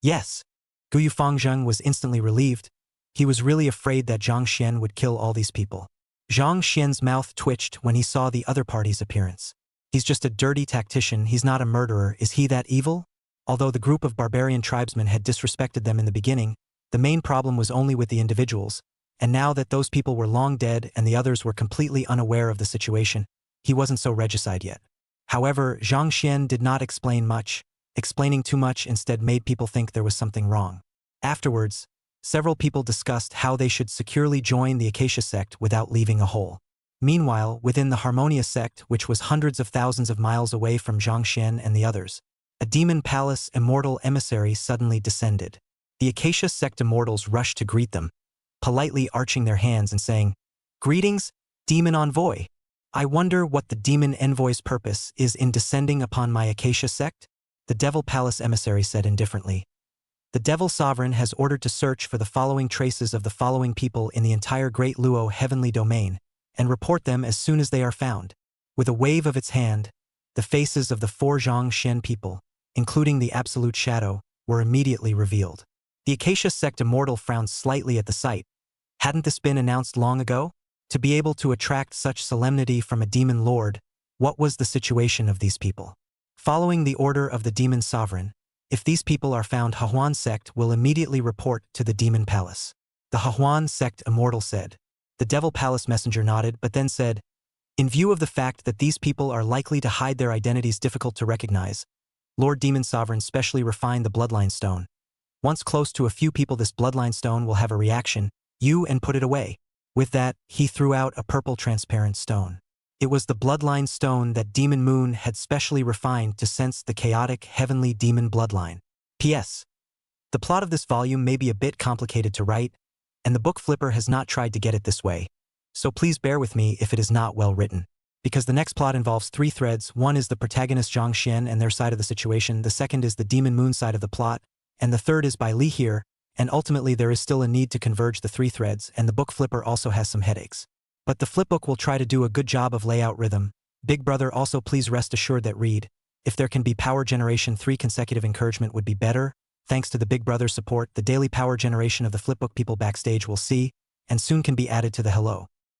Speaker 2: "Yes." Gu Yufangzheng was instantly relieved. He was really afraid that Zhang Xian would kill all these people. Zhang Xian's mouth twitched when he saw the other party's appearance. He's just a dirty tactician, he's not a murderer, is he that evil? Although the group of barbarian tribesmen had disrespected them in the beginning, the main problem was only with the individuals, and now that those people were long dead and the others were completely unaware of the situation, he wasn't so regicide yet. However, Zhang Xian did not explain much. Explaining too much instead made people think there was something wrong. Afterwards, several people discussed how they should securely join the Acacia sect without leaving a hole. Meanwhile, within the Harmonia sect, which was hundreds of thousands of miles away from Zhangxian and the others, a demon palace immortal emissary suddenly descended. The Acacia sect immortals rushed to greet them, politely arching their hands and saying, "Greetings, demon envoy. I wonder what the demon envoy's purpose is in descending upon my Acacia sect?" The Devil Palace emissary said indifferently. "The Devil Sovereign has ordered to search for the following traces of the following people in the entire Great Luo heavenly domain, and report them as soon as they are found." With a wave of its hand, the faces of the 4 Zhangxian people, including the Absolute Shadow, were immediately revealed. The Acacia sect immortal frowned slightly at the sight. Hadn't this been announced long ago? To be able to attract such solemnity from a demon lord, what was the situation of these people? Following the order of the demon sovereign, if these people are found, Hahuan sect will immediately report to the demon palace. The Hahuan sect immortal said. The Devil Palace messenger nodded but then said, "In view of the fact that these people are likely to hide their identities difficult to recognize, Lord Demon Sovereign specially refined the bloodline stone. Once close to a few people, this bloodline stone will have a reaction, and put it away." With that, he threw out a purple transparent stone. It was the bloodline stone that Demon Moon had specially refined to sense the chaotic heavenly demon bloodline. P.S. The plot of this volume may be a bit complicated to write, and the book flipper has not tried to get it this way. So please bear with me if it is not well written. Because the next plot involves 3 threads. One is the protagonist Zhang Xian and their side of the situation, the second is the Demon Moon side of the plot, and the third is by Li here, and ultimately there is still a need to converge the 3 threads, and the book flipper also has some headaches. But the flipbook will try to do a good job of layout rhythm. Big brother, also please rest assured that read, if there can be power generation 3 consecutive encouragement would be better. Thanks to the big brother's support, the daily power generation of the flipbook people backstage will see, and soon can be added to the hello.